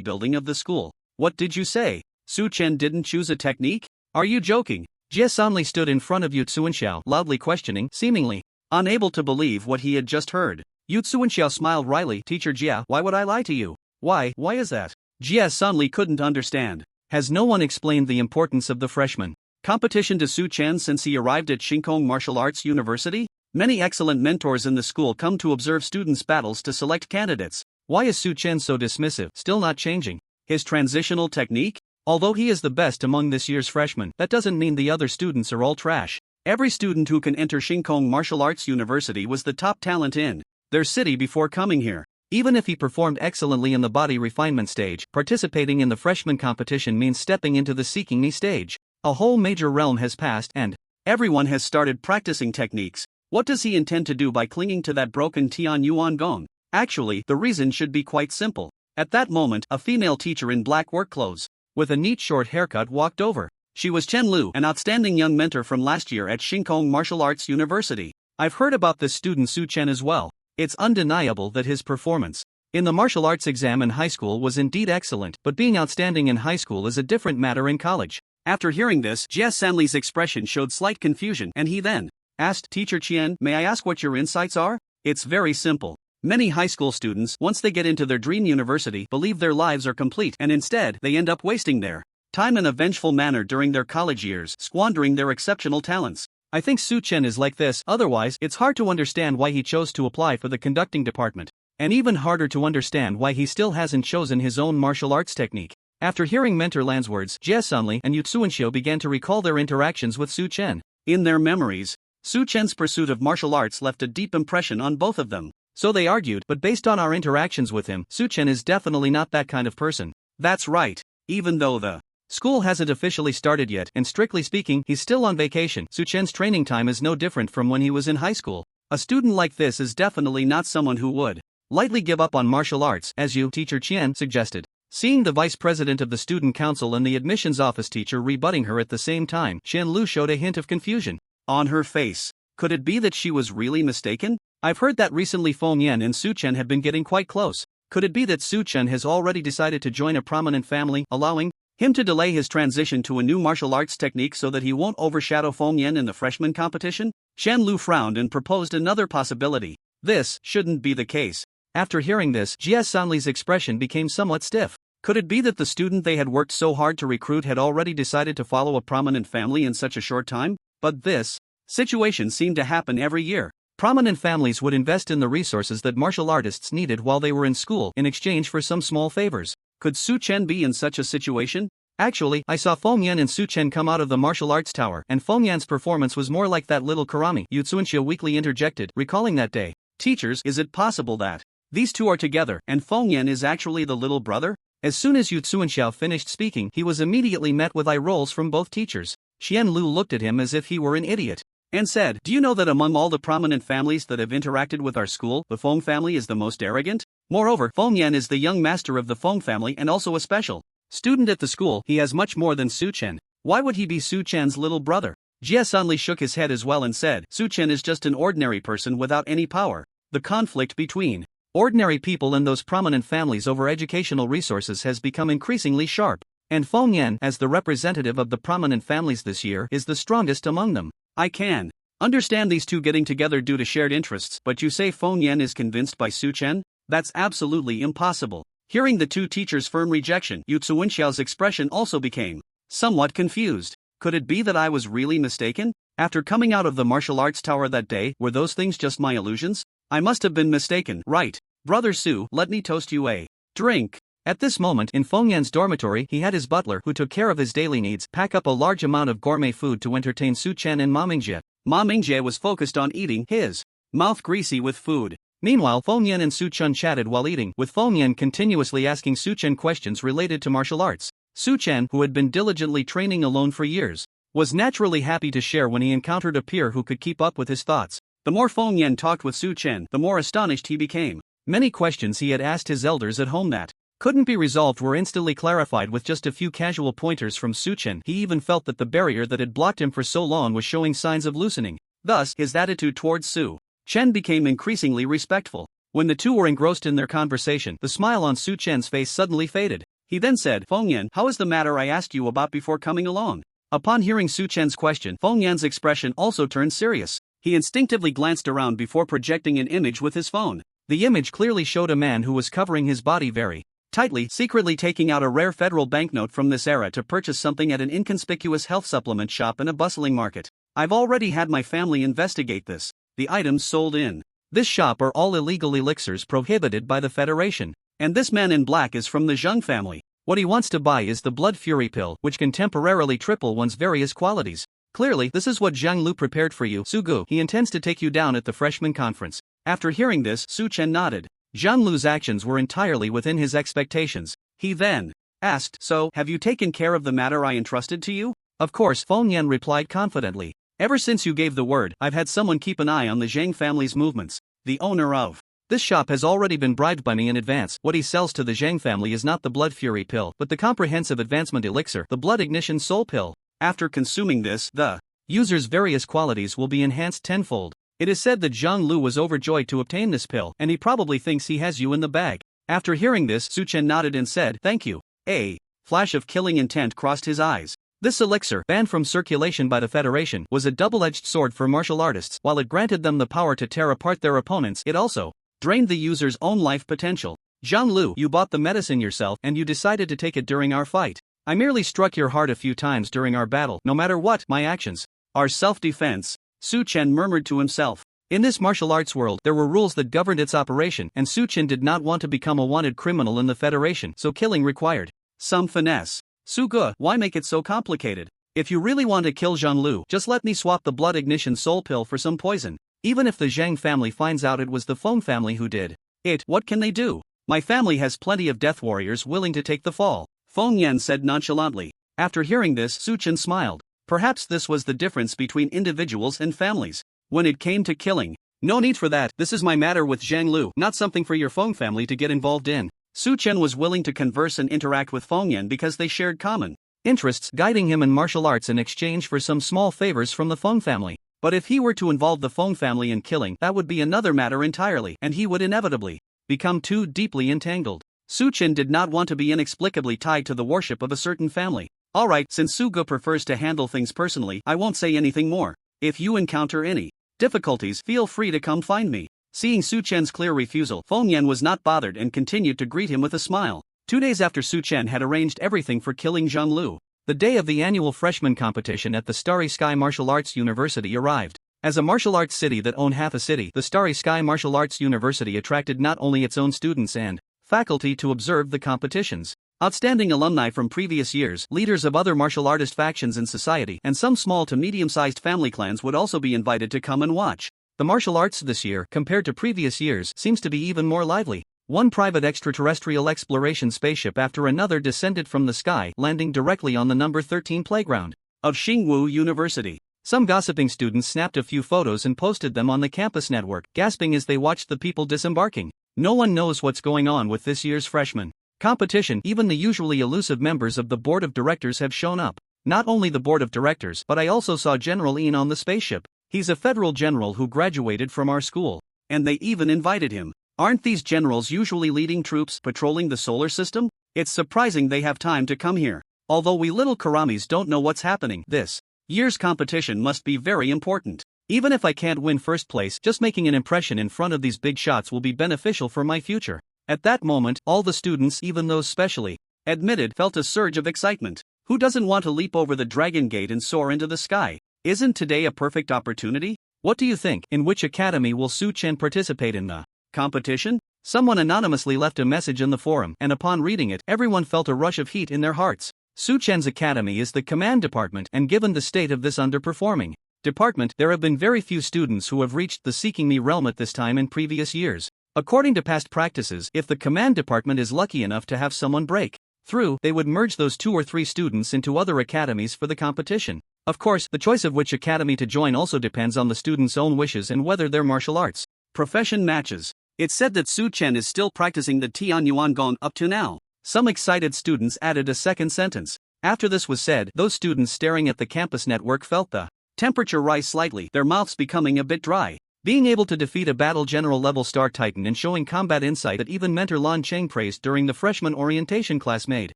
building of the school. What did you say? Su Chen didn't choose a technique? Are you joking? Jie Sanli stood in front of Yu Tsuanxiao, loudly questioning, seemingly unable to believe what he had just heard. Yu Tsuanxiao smiled wryly. Teacher Jia, why would I lie to you? Why is that? Jie Sanli couldn't understand. Has no one explained the importance of the freshman competition to Su Chen since he arrived at Shinkong Martial Arts University? Many excellent mentors in the school come to observe students' battles to select candidates. Why is Su Chen so dismissive, still not changing his transitional technique? Although he is the best among this year's freshmen, that doesn't mean the other students are all trash. Every student who can enter Shinkong Martial Arts University was the top talent in their city before coming here. Even if he performed excellently in the body refinement stage, participating in the freshman competition means stepping into the seeking me stage. A whole major realm has passed and everyone has started practicing techniques. What does he intend to do by clinging to that broken Tian Yuan Gong? Actually, the reason should be quite simple. At that moment, a female teacher in black work clothes, with a neat short haircut, walked over. She was Chen Lu, an outstanding young mentor from last year at Shinkong Martial Arts University. I've heard about this student Su Chen as well. It's undeniable that his performance in the martial arts exam in high school was indeed excellent, but being outstanding in high school is a different matter in college. After hearing this, Jie Sanli's expression showed slight confusion, and he then asked, Teacher Qian, may I ask what your insights are? It's very simple. Many high school students, once they get into their dream university, believe their lives are complete, and instead, they end up wasting their time in a vengeful manner during their college years, squandering their exceptional talents. I think Su Chen is like this, otherwise, it's hard to understand why he chose to apply for the conducting department. And even harder to understand why he still hasn't chosen his own martial arts technique. After hearing Mentor Lan's words, Jie Sanli and Yu Tsuanxiao began to recall their interactions with Su Chen. In their memories, Su Chen's pursuit of martial arts left a deep impression on both of them. So they argued, but based on our interactions with him, Su Chen is definitely not that kind of person. That's right. Even though the school hasn't officially started yet, and strictly speaking, he's still on vacation, Su Chen's training time is no different from when he was in high school. A student like this is definitely not someone who would lightly give up on martial arts, as you, Teacher Qian, suggested. Seeing the vice president of the student council and the admissions office teacher rebutting her at the same time, Chen Lu showed a hint of confusion on her face. Could it be that she was really mistaken? I've heard that recently Feng Yan and Su Chen have been getting quite close. Could it be that Su Chen has already decided to join a prominent family, allowing him to delay his transition to a new martial arts technique so that he won't overshadow Feng Yan in the freshman competition? Chen Lu frowned and proposed another possibility. This shouldn't be the case. After hearing this, Jie Sanli's expression became somewhat stiff. Could it be that the student they had worked so hard to recruit had already decided to follow a prominent family in such a short time? But this situation seemed to happen every year. Prominent families would invest in the resources that martial artists needed while they were in school in exchange for some small favors. Could Su Chen be in such a situation? Actually, I saw Feng Yan and Su Chen come out of the martial arts tower, and Feng Yan's performance was more like that little karami, Yu Tsuanxia weakly interjected, recalling that day. Teachers, is it possible that these two are together, and Feng Yan is actually the little brother? As soon as Yu Tsuanxia finished speaking, he was immediately met with eye rolls from both teachers. Xian Lu looked at him as if he were an idiot, and said, "Do you know that among all the prominent families that have interacted with our school, the Feng family is the most arrogant? Moreover, Feng Yan is the young master of the Feng family and also a special student at the school. He has much more than Su Chen. Why would he be Su Chen's little brother?" Jie Sanli shook his head as well and said, "Su Chen is just an ordinary person without any power. The conflict between ordinary people and those prominent families over educational resources has become increasingly sharp. And Feng Yan, as the representative of the prominent families this year, is the strongest among them. I can understand these two getting together due to shared interests, but you say Feng Yan is convinced by Su Chen? That's absolutely impossible." Hearing the two teachers' firm rejection, Yu Tsuanxiao's expression also became somewhat confused. Could it be that I was really mistaken? After coming out of the martial arts tower that day, were those things just my illusions? I must have been mistaken, right? Brother Su, let me toast you a drink. At this moment, in Feng Yan's dormitory, he had his butler, who took care of his daily needs, pack up a large amount of gourmet food to entertain Su Chen and Ma Mingjie. Ma Mingjie was focused on eating, his mouth greasy with food. Meanwhile, Feng Yan and Su Chen chatted while eating, with Feng Yan continuously asking Su Chen questions related to martial arts. Su Chen, who had been diligently training alone for years, was naturally happy to share when he encountered a peer who could keep up with his thoughts. The more Feng Yan talked with Su Chen, the more astonished he became. Many questions he had asked his elders at home that couldn't be resolved were instantly clarified with just a few casual pointers from Su Chen. He even felt that the barrier that had blocked him for so long was showing signs of loosening. Thus, his attitude towards Su Chen became increasingly respectful. When the two were engrossed in their conversation, the smile on Su Chen's face suddenly faded. He then said, "Feng Yan, how is the matter I asked you about before coming along?" Upon hearing Su Chen's question, Feng Yan's expression also turned serious. He instinctively glanced around before projecting an image with his phone. The image clearly showed a man who was covering his body very tightly, secretly taking out a rare federal banknote from this era to purchase something at an inconspicuous health supplement shop in a bustling market. I've already had my family investigate this. The items sold in this shop are all illegal elixirs prohibited by the Federation. And this man in black is from the Zheng family. What he wants to buy is the Blood Fury pill, which can temporarily triple one's various qualities. Clearly, this is what Zhang Lu prepared for you, Su Gu. He intends to take you down at the freshman conference. After hearing this, Su Chen nodded. Zhang Lu's actions were entirely within his expectations. He then asked, "So, have you taken care of the matter I entrusted to you?" "Of course," Feng Yan replied confidently. "Ever since you gave the word, I've had someone keep an eye on the Zhang family's movements. The owner of this shop has already been bribed by me in advance. What he sells to the Zhang family is not the Blood Fury pill, but the comprehensive advancement elixir, the Blood Ignition Soul pill. After consuming this, the user's various qualities will be enhanced tenfold. It is said that Zhang Lu was overjoyed to obtain this pill, and he probably thinks he has you in the bag." After hearing this, Su Chen nodded and said, "Thank you." A flash of killing intent crossed his eyes. This elixir, banned from circulation by the Federation, was a double-edged sword for martial artists. While it granted them the power to tear apart their opponents, it also drained the user's own life potential. "Zhang Lu, you bought the medicine yourself, and you decided to take it during our fight. I merely struck your heart a few times during our battle. No matter what, my actions are self-defense," Su Chen murmured to himself. In this martial arts world, there were rules that governed its operation, and Su Chen did not want to become a wanted criminal in the Federation, so killing required some finesse. "Su Ge, why make it so complicated? If you really want to kill Zhang Lu, just let me swap the Blood Ignition Soul pill for some poison. Even if the Zhang family finds out it was the Feng family who did it, what can they do? My family has plenty of death warriors willing to take the fall," Feng Yan said nonchalantly. After hearing this, Su Chen smiled. Perhaps this was the difference between individuals and families. When it came to killing, no need for that. This is my matter with Zhang Lu, not something for your Feng family to get involved in. Su Chen was willing to converse and interact with Feng Yan because they shared common interests, guiding him in martial arts in exchange for some small favors from the Feng family. But if he were to involve the Feng family in killing, that would be another matter entirely, and he would inevitably become too deeply entangled. Su Chen did not want to be inexplicably tied to the worship of a certain family. Alright, since Su Ge prefers to handle things personally, I won't say anything more. If you encounter any difficulties, feel free to come find me. Seeing Su Chen's clear refusal, Feng Yan was not bothered and continued to greet him with a smile. 2 days after Su Chen had arranged everything for killing Zhang Lu, the day of the annual freshman competition at the Starry Sky Martial Arts University arrived. As a martial arts city that owned half a city, the Starry Sky Martial Arts University attracted not only its own students and faculty to observe the competitions. Outstanding alumni from previous years, leaders of other martial artist factions in society, and some small to medium-sized family clans would also be invited to come and watch. The martial arts this year, compared to previous years, seems to be even more lively. One private extraterrestrial exploration spaceship after another descended from the sky, landing directly on the number 13 playground of Xingwu University. Some gossiping students snapped a few photos and posted them on the campus network, gasping as they watched the people disembarking. No one knows what's going on with this year's freshman competition. Even the usually elusive members of the board of directors have shown up. Not only the board of directors, but I also saw General Ian on the spaceship. He's a federal general who graduated from our school. And they even invited him. Aren't these generals usually leading troops patrolling the solar system? It's surprising they have time to come here. Although we little Karamis don't know what's happening, this year's competition must be very important. Even if I can't win first place, just making an impression in front of these big shots will be beneficial for my future. At that moment, all the students, even those specially admitted, felt a surge of excitement. Who doesn't want to leap over the Dragon Gate and soar into the sky? Isn't today a perfect opportunity? What do you think? In which academy will Su Chen participate in the competition? Someone anonymously left a message in the forum, and upon reading it, everyone felt a rush of heat in their hearts. Su Chen's academy is the command department, and given the state of this underperforming department, there have been very few students who have reached the Seeking Me realm at this time in previous years. According to past practices, if the command department is lucky enough to have someone break through, they would merge those 2 or 3 students into other academies for the competition. Of course, the choice of which academy to join also depends on the students' own wishes and whether their martial arts profession matches. It's said that Su Chen is still practicing the Tianyuan Gong up to now. Some excited students added a second sentence. After this was said, those students staring at the campus network felt the temperature rise slightly, their mouths becoming a bit dry. Being able to defeat a battle general level star titan and showing combat insight that even mentor Lan Cheng praised during the freshman orientation class made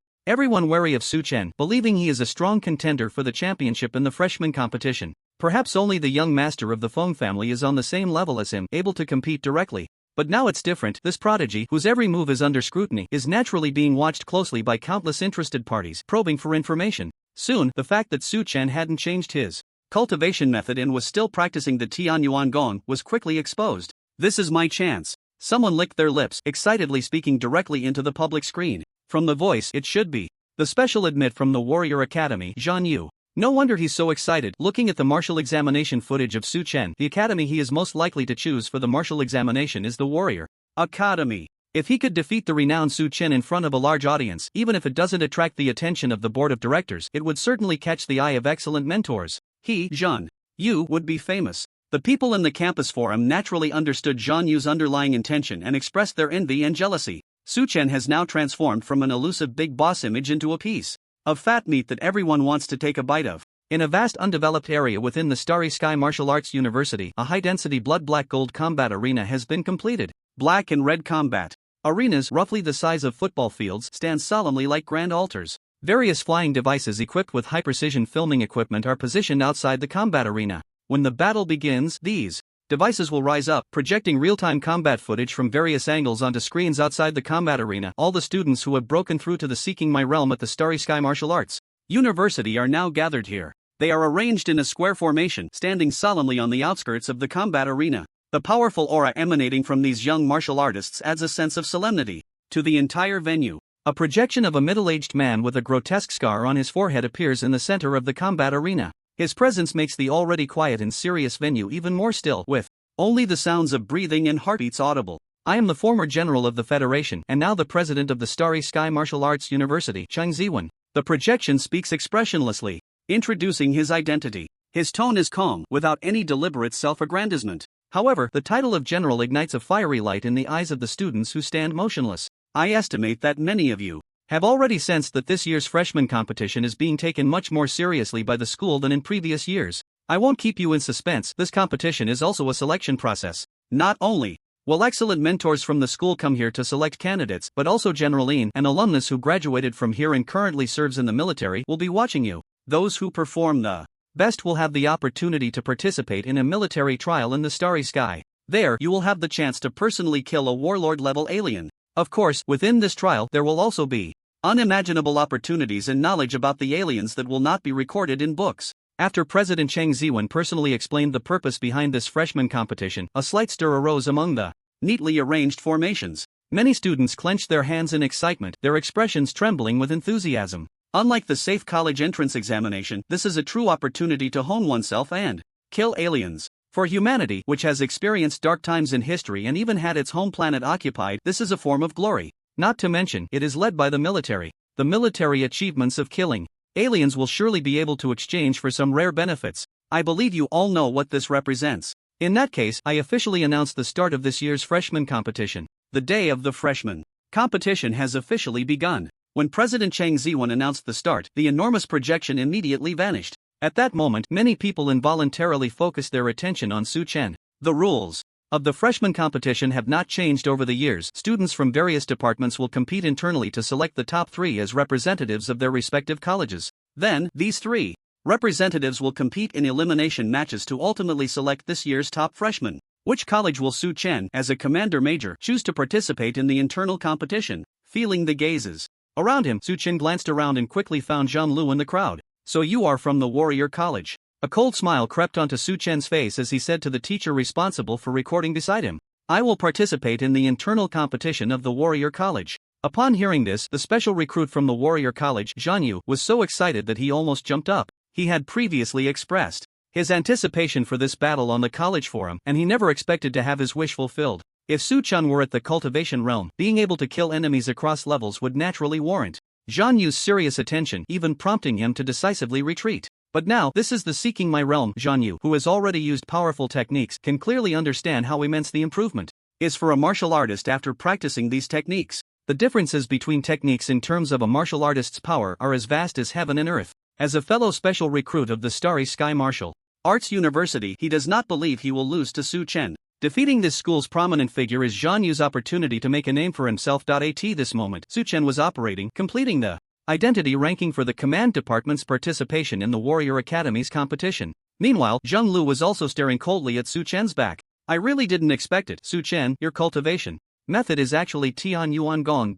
everyone wary of Su Chen, believing he is a strong contender for the championship in the freshman competition. Perhaps only the young master of the Feng family is on the same level as him, able to compete directly. But now it's different. This prodigy, whose every move is under scrutiny, is naturally being watched closely by countless interested parties, probing for information. Soon, the fact that Su Chen hadn't changed his cultivation method and was still practicing the Tianyuan Gong was quickly exposed. This is my chance. Someone licked their lips, excitedly speaking directly into the public screen. From the voice, it should be the special admit from the Warrior Academy, Zhan Yu. No wonder he's so excited. Looking at the martial examination footage of Su Chen, the academy he is most likely to choose for the martial examination is the Warrior Academy. If he could defeat the renowned Su Chen in front of a large audience, even if it doesn't attract the attention of the board of directors, it would certainly catch the eye of excellent mentors. He, Zhan Yu, would be famous. The people in the campus forum naturally understood Zhan Yu's underlying intention and expressed their envy and jealousy. Su Chen has now transformed from an elusive big boss image into a piece of fat meat that everyone wants to take a bite of. In a vast undeveloped area within the Starry Sky Martial Arts University, a high-density blood-black-gold combat arena has been completed. Black and red combat arenas, roughly the size of football fields, stand solemnly like grand altars. Various flying devices equipped with high-precision filming equipment are positioned outside the combat arena. When the battle begins, these devices will rise up, projecting real-time combat footage from various angles onto screens outside the combat arena. All the students who have broken through to the Seeking My realm at the Starry Sky Martial Arts University are now gathered here. They are arranged in a square formation, standing solemnly on the outskirts of the combat arena. The powerful aura emanating from these young martial artists adds a sense of solemnity to the entire venue. A projection of a middle-aged man with a grotesque scar on his forehead appears in the center of the combat arena. His presence makes the already quiet and serious venue even more still, with only the sounds of breathing and heartbeats audible. I am the former general of the Federation and now the president of the Starry Sky Martial Arts University, Cheng Ziwen. The projection speaks expressionlessly, introducing his identity. His tone is calm, without any deliberate self-aggrandizement. However, the title of general ignites a fiery light in the eyes of the students who stand motionless. I estimate that many of you have already sensed that this year's freshman competition is being taken much more seriously by the school than in previous years. I won't keep you in suspense, this competition is also a selection process. Not only will excellent mentors from the school come here to select candidates, but also Generaline, an alumnus who graduated from here and currently serves in the military, will be watching you. Those who perform the best will have the opportunity to participate in a military trial in the starry sky. There, you will have the chance to personally kill a warlord-level alien. Of course, within this trial, there will also be unimaginable opportunities and knowledge about the aliens that will not be recorded in books. After President Chang Ziwen personally explained the purpose behind this freshman competition, a slight stir arose among the neatly arranged formations. Many students clenched their hands in excitement, their expressions trembling with enthusiasm. Unlike the safe college entrance examination, this is a true opportunity to hone oneself and kill aliens. For humanity, which has experienced dark times in history and even had its home planet occupied, this is a form of glory. Not to mention, it is led by the military. The military achievements of killing aliens will surely be able to exchange for some rare benefits. I believe you all know what this represents. In that case, I officially announce the start of this year's freshman competition. The day of the freshman competition has officially begun. When President Chang Ziwen announced the start, the enormous projection immediately vanished. At that moment, many people involuntarily focused their attention on Su Chen. The rules of the freshman competition have not changed over the years. Students from various departments will compete internally to select the top 3 as representatives of their respective colleges. Then, these 3 representatives will compete in elimination matches to ultimately select this year's top freshman. Which college will Su Chen, as a commander major, choose to participate in the internal competition? Feeling the gazes around him, Su Chen glanced around and quickly found Zhang Lu in the crowd. So you are from the Warrior College. A cold smile crept onto Su Chen's face as he said to the teacher responsible for recording beside him, I will participate in the internal competition of the Warrior College. Upon hearing this, the special recruit from the Warrior College, Zhang Yu, was so excited that he almost jumped up. He had previously expressed his anticipation for this battle on the college forum, and he never expected to have his wish fulfilled. If Su Chen were at the cultivation realm, being able to kill enemies across levels would naturally warrant Zhang Yu's serious attention, even prompting him to decisively retreat. But now, this is the Seeking My Realm. Zhang Yu, who has already used powerful techniques, can clearly understand how immense the improvement is for a martial artist after practicing these techniques. The differences between techniques in terms of a martial artist's power are as vast as heaven and earth. As a fellow special recruit of the Starry Sky Martial Arts University, he does not believe he will lose to Su Chen. Defeating this school's prominent figure is Zhang Yu's opportunity to make a name for himself. At this moment, Su Chen was operating, completing the identity ranking for the command department's participation in the Warrior Academy's competition. Meanwhile, Zhang Lu was also staring coldly at Su Chen's back. I really didn't expect it, Su Chen, your cultivation method is actually Tian Yuan Gong.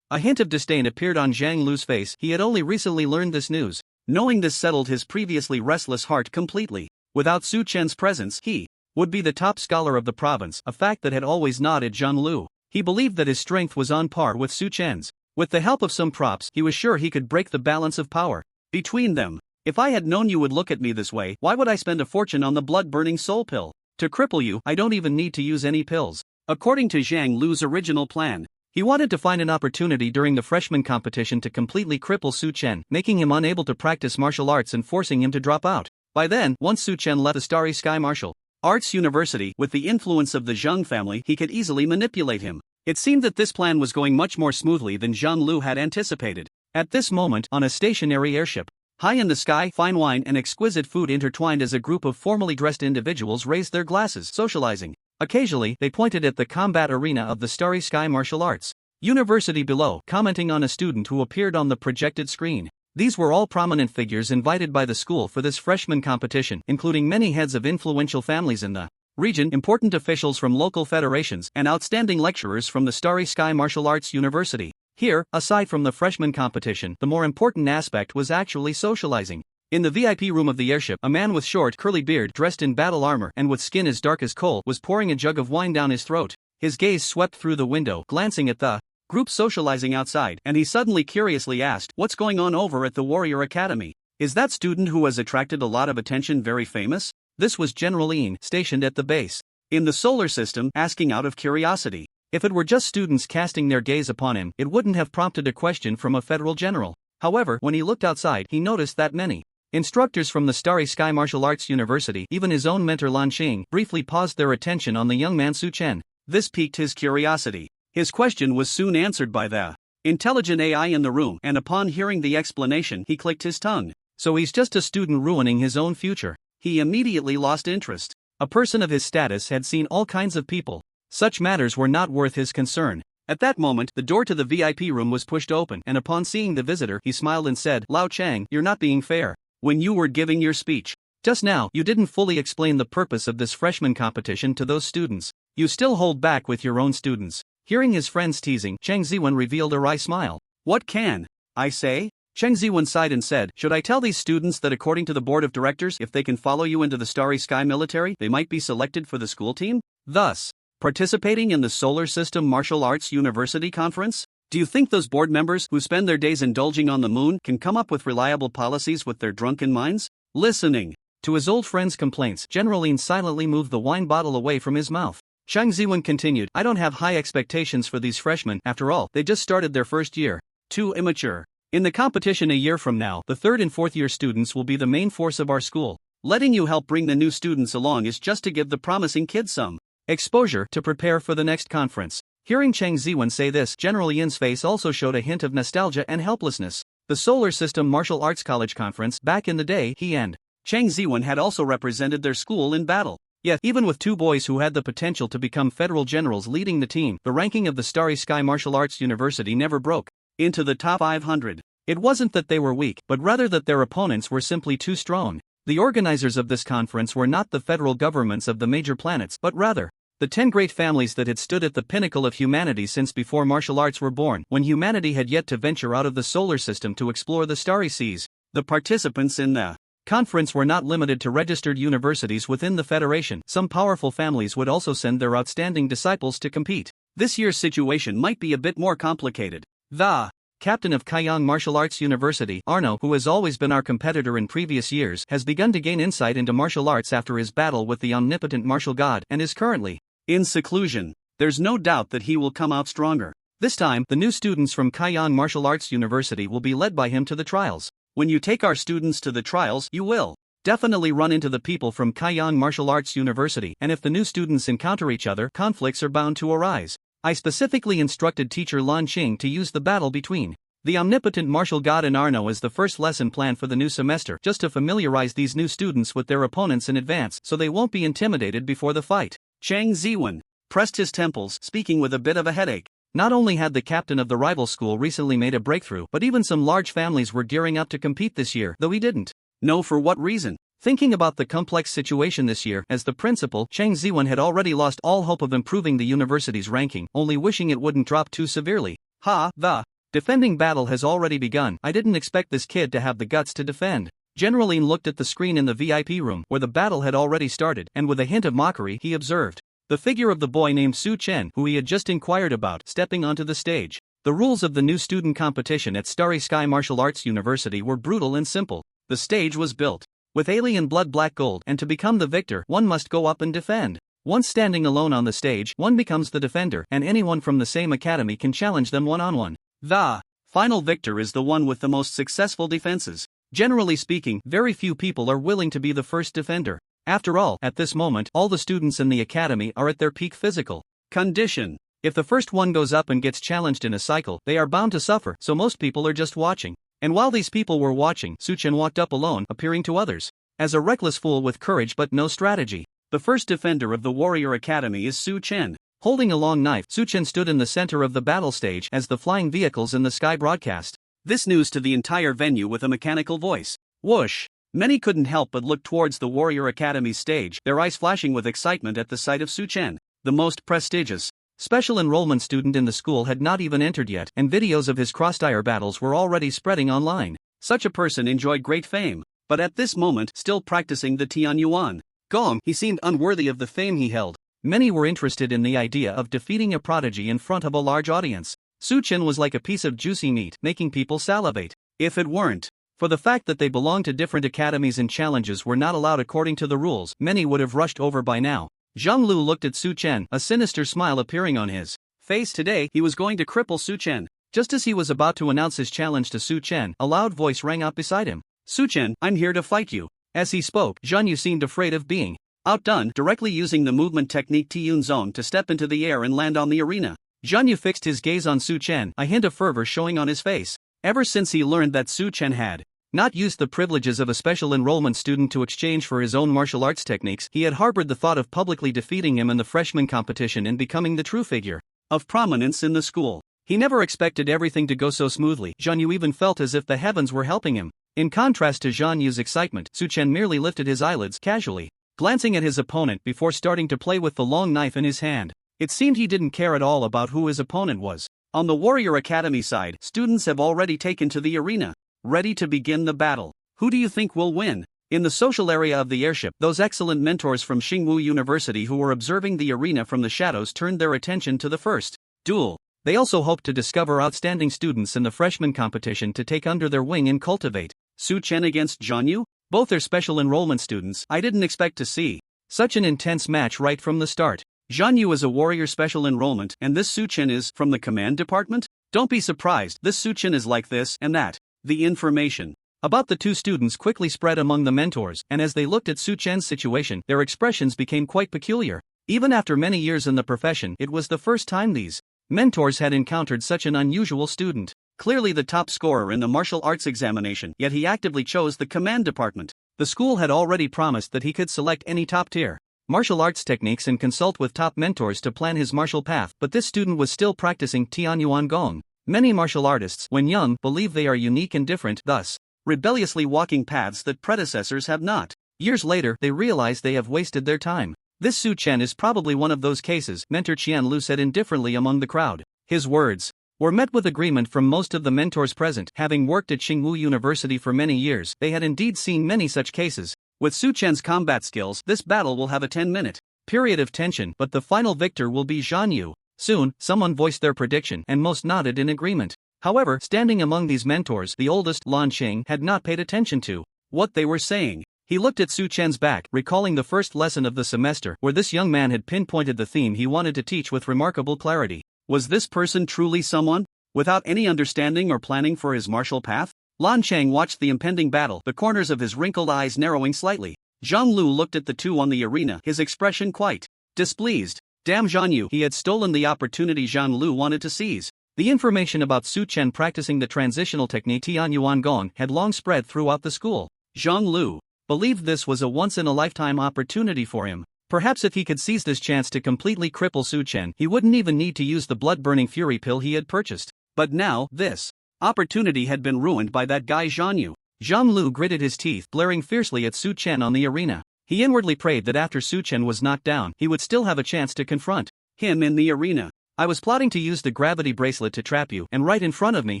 A hint of disdain appeared on Zhang Lu's face. He had only recently learned this news. Knowing this settled his previously restless heart completely. Without Su Chen's presence, he would be the top scholar of the province, a fact that had always gnawed Zhang Lu. He believed that his strength was on par with Su Chen's. With the help of some props, he was sure he could break the balance of power between them. If I had known you would look at me this way, why would I spend a fortune on the blood-burning soul pill? To cripple you, I don't even need to use any pills. According to Zhang Lu's original plan, he wanted to find an opportunity during the freshman competition to completely cripple Su Chen, making him unable to practice martial arts and forcing him to drop out. By then, once Su Chen left the Starry Sky Martial Arts University, with the influence of the Zhang family, he could easily manipulate him. It seemed that this plan was going much more smoothly than Zhang Lu had anticipated. At this moment, on a stationary airship, high in the sky, fine wine and exquisite food intertwined as a group of formally dressed individuals raised their glasses, socializing. Occasionally, they pointed at the combat arena of the Starry Sky Martial Arts University below, commenting on a student who appeared on the projected screen. These were all prominent figures invited by the school for this freshman competition, including many heads of influential families in the region, important officials from local federations, and outstanding lecturers from the Starry Sky Martial Arts University. Here, aside from the freshman competition, the more important aspect was actually socializing. In the VIP room of the airship, a man with short, curly beard, dressed in battle armor and with skin as dark as coal, was pouring a jug of wine down his throat. His gaze swept through the window, glancing at the group socializing outside, and he suddenly curiously asked, "What's going on over at the Warrior Academy? Is that student who has attracted a lot of attention very famous?" This was General Yin, stationed at the base in the solar system, asking out of curiosity. If it were just students casting their gaze upon him, it wouldn't have prompted a question from a federal general. However, when he looked outside, he noticed that many instructors from the Starry Sky Martial Arts University, even his own mentor Lan Xing, briefly paused their attention on the young man Su Chen. This piqued his curiosity. His question was soon answered by the intelligent AI in the room, and upon hearing the explanation, he clicked his tongue. So he's just a student ruining his own future. he immediately lost interest. A person of his status had seen all kinds of people. Such matters were not worth his concern. At that moment, the door to the VIP room was pushed open, and upon seeing the visitor, he smiled and said, "Lao Chang, you're not being fair. When you were giving your speech just now, you didn't fully explain the purpose of this freshman competition to those students. You still hold back with your own students." Hearing his friends teasing, Chang Ziwen revealed a wry smile. "What can I say?" Chang Ziwen sighed and said, "Should I tell these students that according to the board of directors, if they can follow you into the Starry Sky military, they might be selected for the school team? Thus, participating in the Solar System Martial Arts University Conference? Do you think those board members who spend their days indulging on the moon can come up with reliable policies with their drunken minds?" Listening to his old friend's complaints, General Lin silently moved the wine bottle away from his mouth. Chang Ziwen continued, "I don't have high expectations for these freshmen, after all, they just started their first year. Too immature. In the competition a year from now, the 3rd and 4th year students will be the main force of our school. Letting you help bring the new students along is just to give the promising kids some exposure to prepare for the next conference." Hearing Chang Ziwen say this, General Yin's face also showed a hint of nostalgia and helplessness. The Solar System Martial Arts College Conference, back in the day, he and Chang Ziwen had also represented their school in battle. Yet, even with two boys who had the potential to become federal generals leading the team, the ranking of the Starry Sky Martial Arts University never broke into the top 500. It wasn't that they were weak, but rather that their opponents were simply too strong. The organizers of this conference were not the federal governments of the major planets, but rather the 10 great families that had stood at the pinnacle of humanity since before martial arts were born, when humanity had yet to venture out of the solar system to explore the starry seas. The participants in the conference were not limited to registered universities within the Federation. Some powerful families would also send their outstanding disciples to compete. This year's situation might be a bit more complicated. The captain of Kaiyang Martial Arts University, Arno, who has always been our competitor in previous years, has begun to gain insight into martial arts after his battle with the omnipotent martial god, and is currently in seclusion. There's no doubt that he will come out stronger. This time, the new students from Kaiyang Martial Arts University will be led by him to the trials. When you take our students to the trials, you will definitely run into the people from Kaiyang Martial Arts University, and if the new students encounter each other, conflicts are bound to arise. I specifically instructed teacher Lan Qing to use the battle between the omnipotent martial god and Arno as the first lesson plan for the new semester, just to familiarize these new students with their opponents in advance so they won't be intimidated before the fight. Chang Ziwen pressed his temples, speaking with a bit of a headache. Not only had the captain of the rival school recently made a breakthrough, but even some large families were gearing up to compete this year, though he didn't know for what reason. Thinking about the complex situation this year, as the principal, Chang Ziwen had already lost all hope of improving the university's ranking, only wishing it wouldn't drop too severely. The defending battle has already begun. I didn't expect this kid to have the guts to defend. General Lin looked at the screen in the VIP room, where the battle had already started, and with a hint of mockery, he observed the figure of the boy named Su Chen, who he had just inquired about, stepping onto the stage. The rules of the new student competition at Starry Sky Martial Arts University were brutal and simple. The stage was built with alien blood black gold, and to become the victor, one must go up and defend. Once standing alone on the stage, one becomes the defender, and anyone from the same academy can challenge them one-on-one. The final victor is the one with the most successful defenses. Generally speaking, very few people are willing to be the first defender. After all, at this moment, all the students in the academy are at their peak physical condition. If the first one goes up and gets challenged in a cycle, they are bound to suffer, so most people are just watching. And while these people were watching, Su Chen walked up alone, appearing to others as a reckless fool with courage but no strategy. The first defender of the Warrior Academy is Su Chen. Holding a long knife, Su Chen stood in the center of the battle stage as the flying vehicles in the sky broadcast this news to the entire venue with a mechanical voice. Whoosh! Many couldn't help but look towards the Warrior Academy's stage, their eyes flashing with excitement at the sight of Su Chen. The most prestigious special enrollment student in the school had not even entered yet, and videos of his cross-tire battles were already spreading online. Such a person enjoyed great fame, but at this moment, still practicing the Tianyuan Gong, he seemed unworthy of the fame he held. Many were interested in the idea of defeating a prodigy in front of a large audience. Su Chen was like a piece of juicy meat, making people salivate. If it weren't for the fact that they belonged to different academies and challenges were not allowed according to the rules, many would have rushed over by now. Zhang Lu looked at Su Chen, a sinister smile appearing on his face. Today, he was going to cripple Su Chen. Just as he was about to announce his challenge to Su Chen, a loud voice rang out beside him. Su Chen, I'm here to fight you. As he spoke, Zhang Yu seemed afraid of being outdone, directly using the movement technique Tiyun Zone to step into the air and land on the arena. Zhang Yu fixed his gaze on Su Chen, a hint of fervor showing on his face. Ever since he learned that Su Chen had not used the privileges of a special enrollment student to exchange for his own martial arts techniques. He had harbored the thought of publicly defeating him in the freshman competition and becoming the true figure of prominence in the school. He never expected everything to go so smoothly. Zhang Yu even felt as if the heavens were helping him. In contrast to Zhang Yu's excitement, Su Chen merely lifted his eyelids casually, glancing at his opponent before starting to play with the long knife in his hand. It seemed he didn't care at all about who his opponent was. On the Warrior Academy side, students have already taken to the arena, ready to begin the battle. Who do you think will win? In the social area of the airship, those excellent mentors from Tsinghua University who were observing the arena from the shadows turned their attention to the first duel. They also hoped to discover outstanding students in the freshman competition to take under their wing and cultivate. Su Chen against Zhang Yu? Both are special enrollment students. I didn't expect to see such an intense match right from the start. Zhang Yu is a warrior special enrollment, and this Su Chen is from the command department? Don't be surprised, this Su Chen is like this and that. The information about the two students quickly spread among the mentors, and as they looked at Su Chen's situation, their expressions became quite peculiar. Even after many years in the profession, it was the first time these mentors had encountered such an unusual student. Clearly the top scorer in the martial arts examination, yet he actively chose the command department. The school had already promised that he could select any top-tier martial arts techniques and consult with top mentors to plan his martial path, but this student was still practicing Tianyuan Gong. Many martial artists, when young, believe they are unique and different, thus rebelliously walking paths that predecessors have not. Years later, they realize they have wasted their time. This Su Chen is probably one of those cases, Mentor Qian Lu said indifferently among the crowd. His words were met with agreement from most of the mentors present. Having worked at Tsinghua University for many years, they had indeed seen many such cases. With Su Chen's combat skills, this battle will have a 10-minute period of tension, but the final victor will be Zhang Yu. Soon, someone voiced their prediction, and most nodded in agreement. However, standing among these mentors, the oldest, Lan Qing, had not paid attention to what they were saying. He looked at Su Chen's back, recalling the first lesson of the semester, where this young man had pinpointed the theme he wanted to teach with remarkable clarity. Was this person truly someone without any understanding or planning for his martial path? Lan Chang watched the impending battle, the corners of his wrinkled eyes narrowing slightly. Zhang Lu looked at the two on the arena, his expression quite displeased. Damn Zhang Yu, he had stolen the opportunity Zhang Lu wanted to seize. The information about Su Chen practicing the transitional technique Tianyuan Gong had long spread throughout the school. Zhang Lu believed this was a once-in-a-lifetime opportunity for him. Perhaps if he could seize this chance to completely cripple Su Chen, he wouldn't even need to use the blood-burning fury pill he had purchased. But now, this opportunity had been ruined by that guy Zhang Yu. Zhang Lu gritted his teeth, glaring fiercely at Su Chen on the arena. He inwardly prayed that after Su Chen was knocked down, he would still have a chance to confront him in the arena. I was plotting to use the gravity bracelet to trap you, and right in front of me,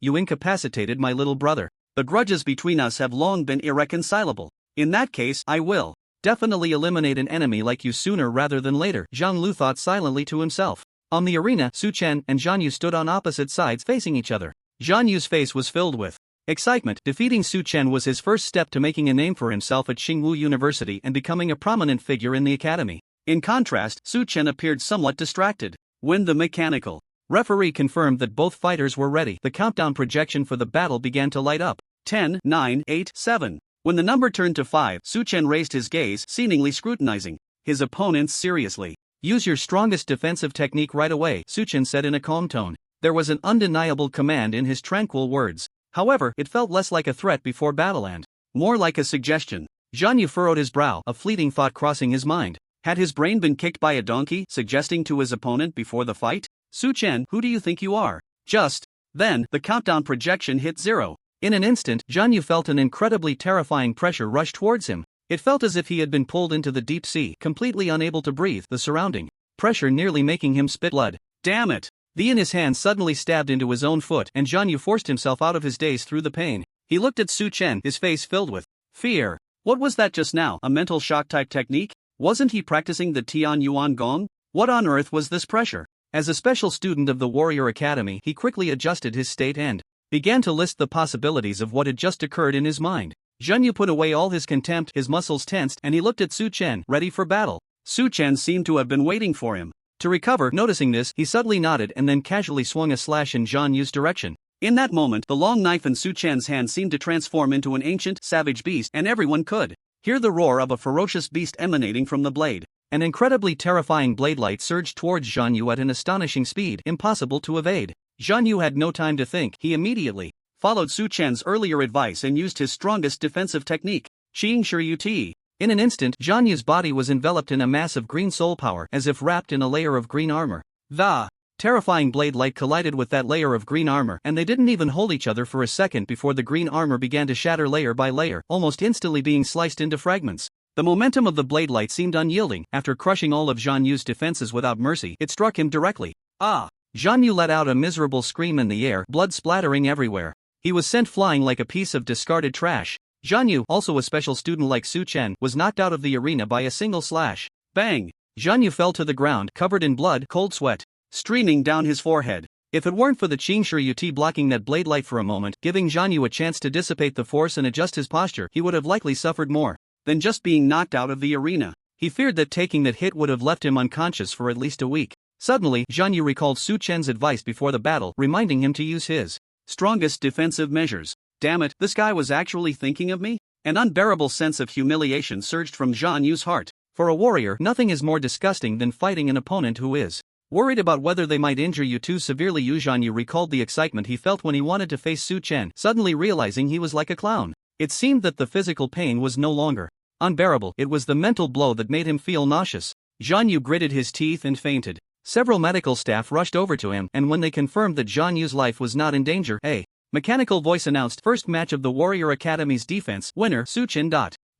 you incapacitated my little brother. The grudges between us have long been irreconcilable. In that case, I will definitely eliminate an enemy like you sooner rather than later, Zhang Lu thought silently to himself. On the arena, Su Chen and Zhang Yu stood on opposite sides facing each other. Zhang Yu's face was filled with excitement. Defeating Su Chen was his first step to making a name for himself at Tsinghua University and becoming a prominent figure in the academy. In contrast, Su Chen appeared somewhat distracted. When the mechanical referee confirmed that both fighters were ready, the countdown projection for the battle began to light up. 10, 9, 8, 7. When the number turned to 5, Su Chen raised his gaze, seemingly scrutinizing his opponents seriously. Use your strongest defensive technique right away, Su Chen said in a calm tone. There was an undeniable command in his tranquil words. However, it felt less like a threat before battle and more like a suggestion. Zhang Yu furrowed his brow, a fleeting thought crossing his mind. Had his brain been kicked by a donkey, suggesting to his opponent before the fight? Su Chen, who do you think you are? Just then, the countdown projection hit 0. In an instant, Zhang Yu felt an incredibly terrifying pressure rush towards him. It felt as if he had been pulled into the deep sea, completely unable to breathe, the surrounding pressure nearly making him spit blood. Damn it! The in his hand suddenly stabbed into his own foot, and Zhang Yu forced himself out of his daze through the pain. He looked at Su Chen, his face filled with fear. What was that just now, a mental shock type technique? Wasn't he practicing the Tianyuan Gong? What on earth was this pressure? As a special student of the Warrior Academy, he quickly adjusted his state and began to list the possibilities of what had just occurred in his mind. Zhang Yu put away all his contempt, his muscles tensed, and he looked at Su Chen, ready for battle. Su Chen seemed to have been waiting for him to recover. Noticing this, he suddenly nodded and then casually swung a slash in Zhang Yu's direction. In that moment, the long knife in Su Chen's hand seemed to transform into an ancient, savage beast, and everyone could hear the roar of a ferocious beast emanating from the blade. An incredibly terrifying blade light surged towards Zhang Yu at an astonishing speed, impossible to evade. Zhang Yu had no time to think, he immediately followed Su Chen's earlier advice and used his strongest defensive technique, Qing Shi Yuti. In an instant, Zhang Yu's body was enveloped in a mass of green soul power as if wrapped in a layer of green armor. The terrifying blade light collided with that layer of green armor, and they didn't even hold each other for a second before the green armor began to shatter layer by layer, almost instantly being sliced into fragments. The momentum of the blade light seemed unyielding. After crushing all of Zhang Yu's defenses without mercy, it struck him directly. Ah! Zhang Yu let out a miserable scream in the air, blood splattering everywhere. He was sent flying like a piece of discarded trash. Zhang Yu, also a special student like Su Chen, was knocked out of the arena by a single slash. Bang! Zhang Yu fell to the ground, covered in blood, cold sweat streaming down his forehead. If it weren't for the Qing Shi Yuti blocking that blade light for a moment, giving Zhang Yu a chance to dissipate the force and adjust his posture, he would have likely suffered more than just being knocked out of the arena. He feared that taking that hit would have left him unconscious for at least a week. Suddenly, Zhang Yu recalled Su Chen's advice before the battle, reminding him to use his strongest defensive measures. Damn it, this guy was actually thinking of me? An unbearable sense of humiliation surged from Zhang Yu's heart. For a warrior, nothing is more disgusting than fighting an opponent who is worried about whether they might injure you too severely. Zhang Yu recalled the excitement he felt when he wanted to face Su Chen, suddenly realizing he was like a clown. It seemed that the physical pain was no longer unbearable, it was the mental blow that made him feel nauseous. Zhang Yu gritted his teeth and fainted. Several medical staff rushed over to him, and when they confirmed that Zhang Yu's life was not in danger, a mechanical voice announced, "First match of the Warrior Academy's defense, winner Su Chen."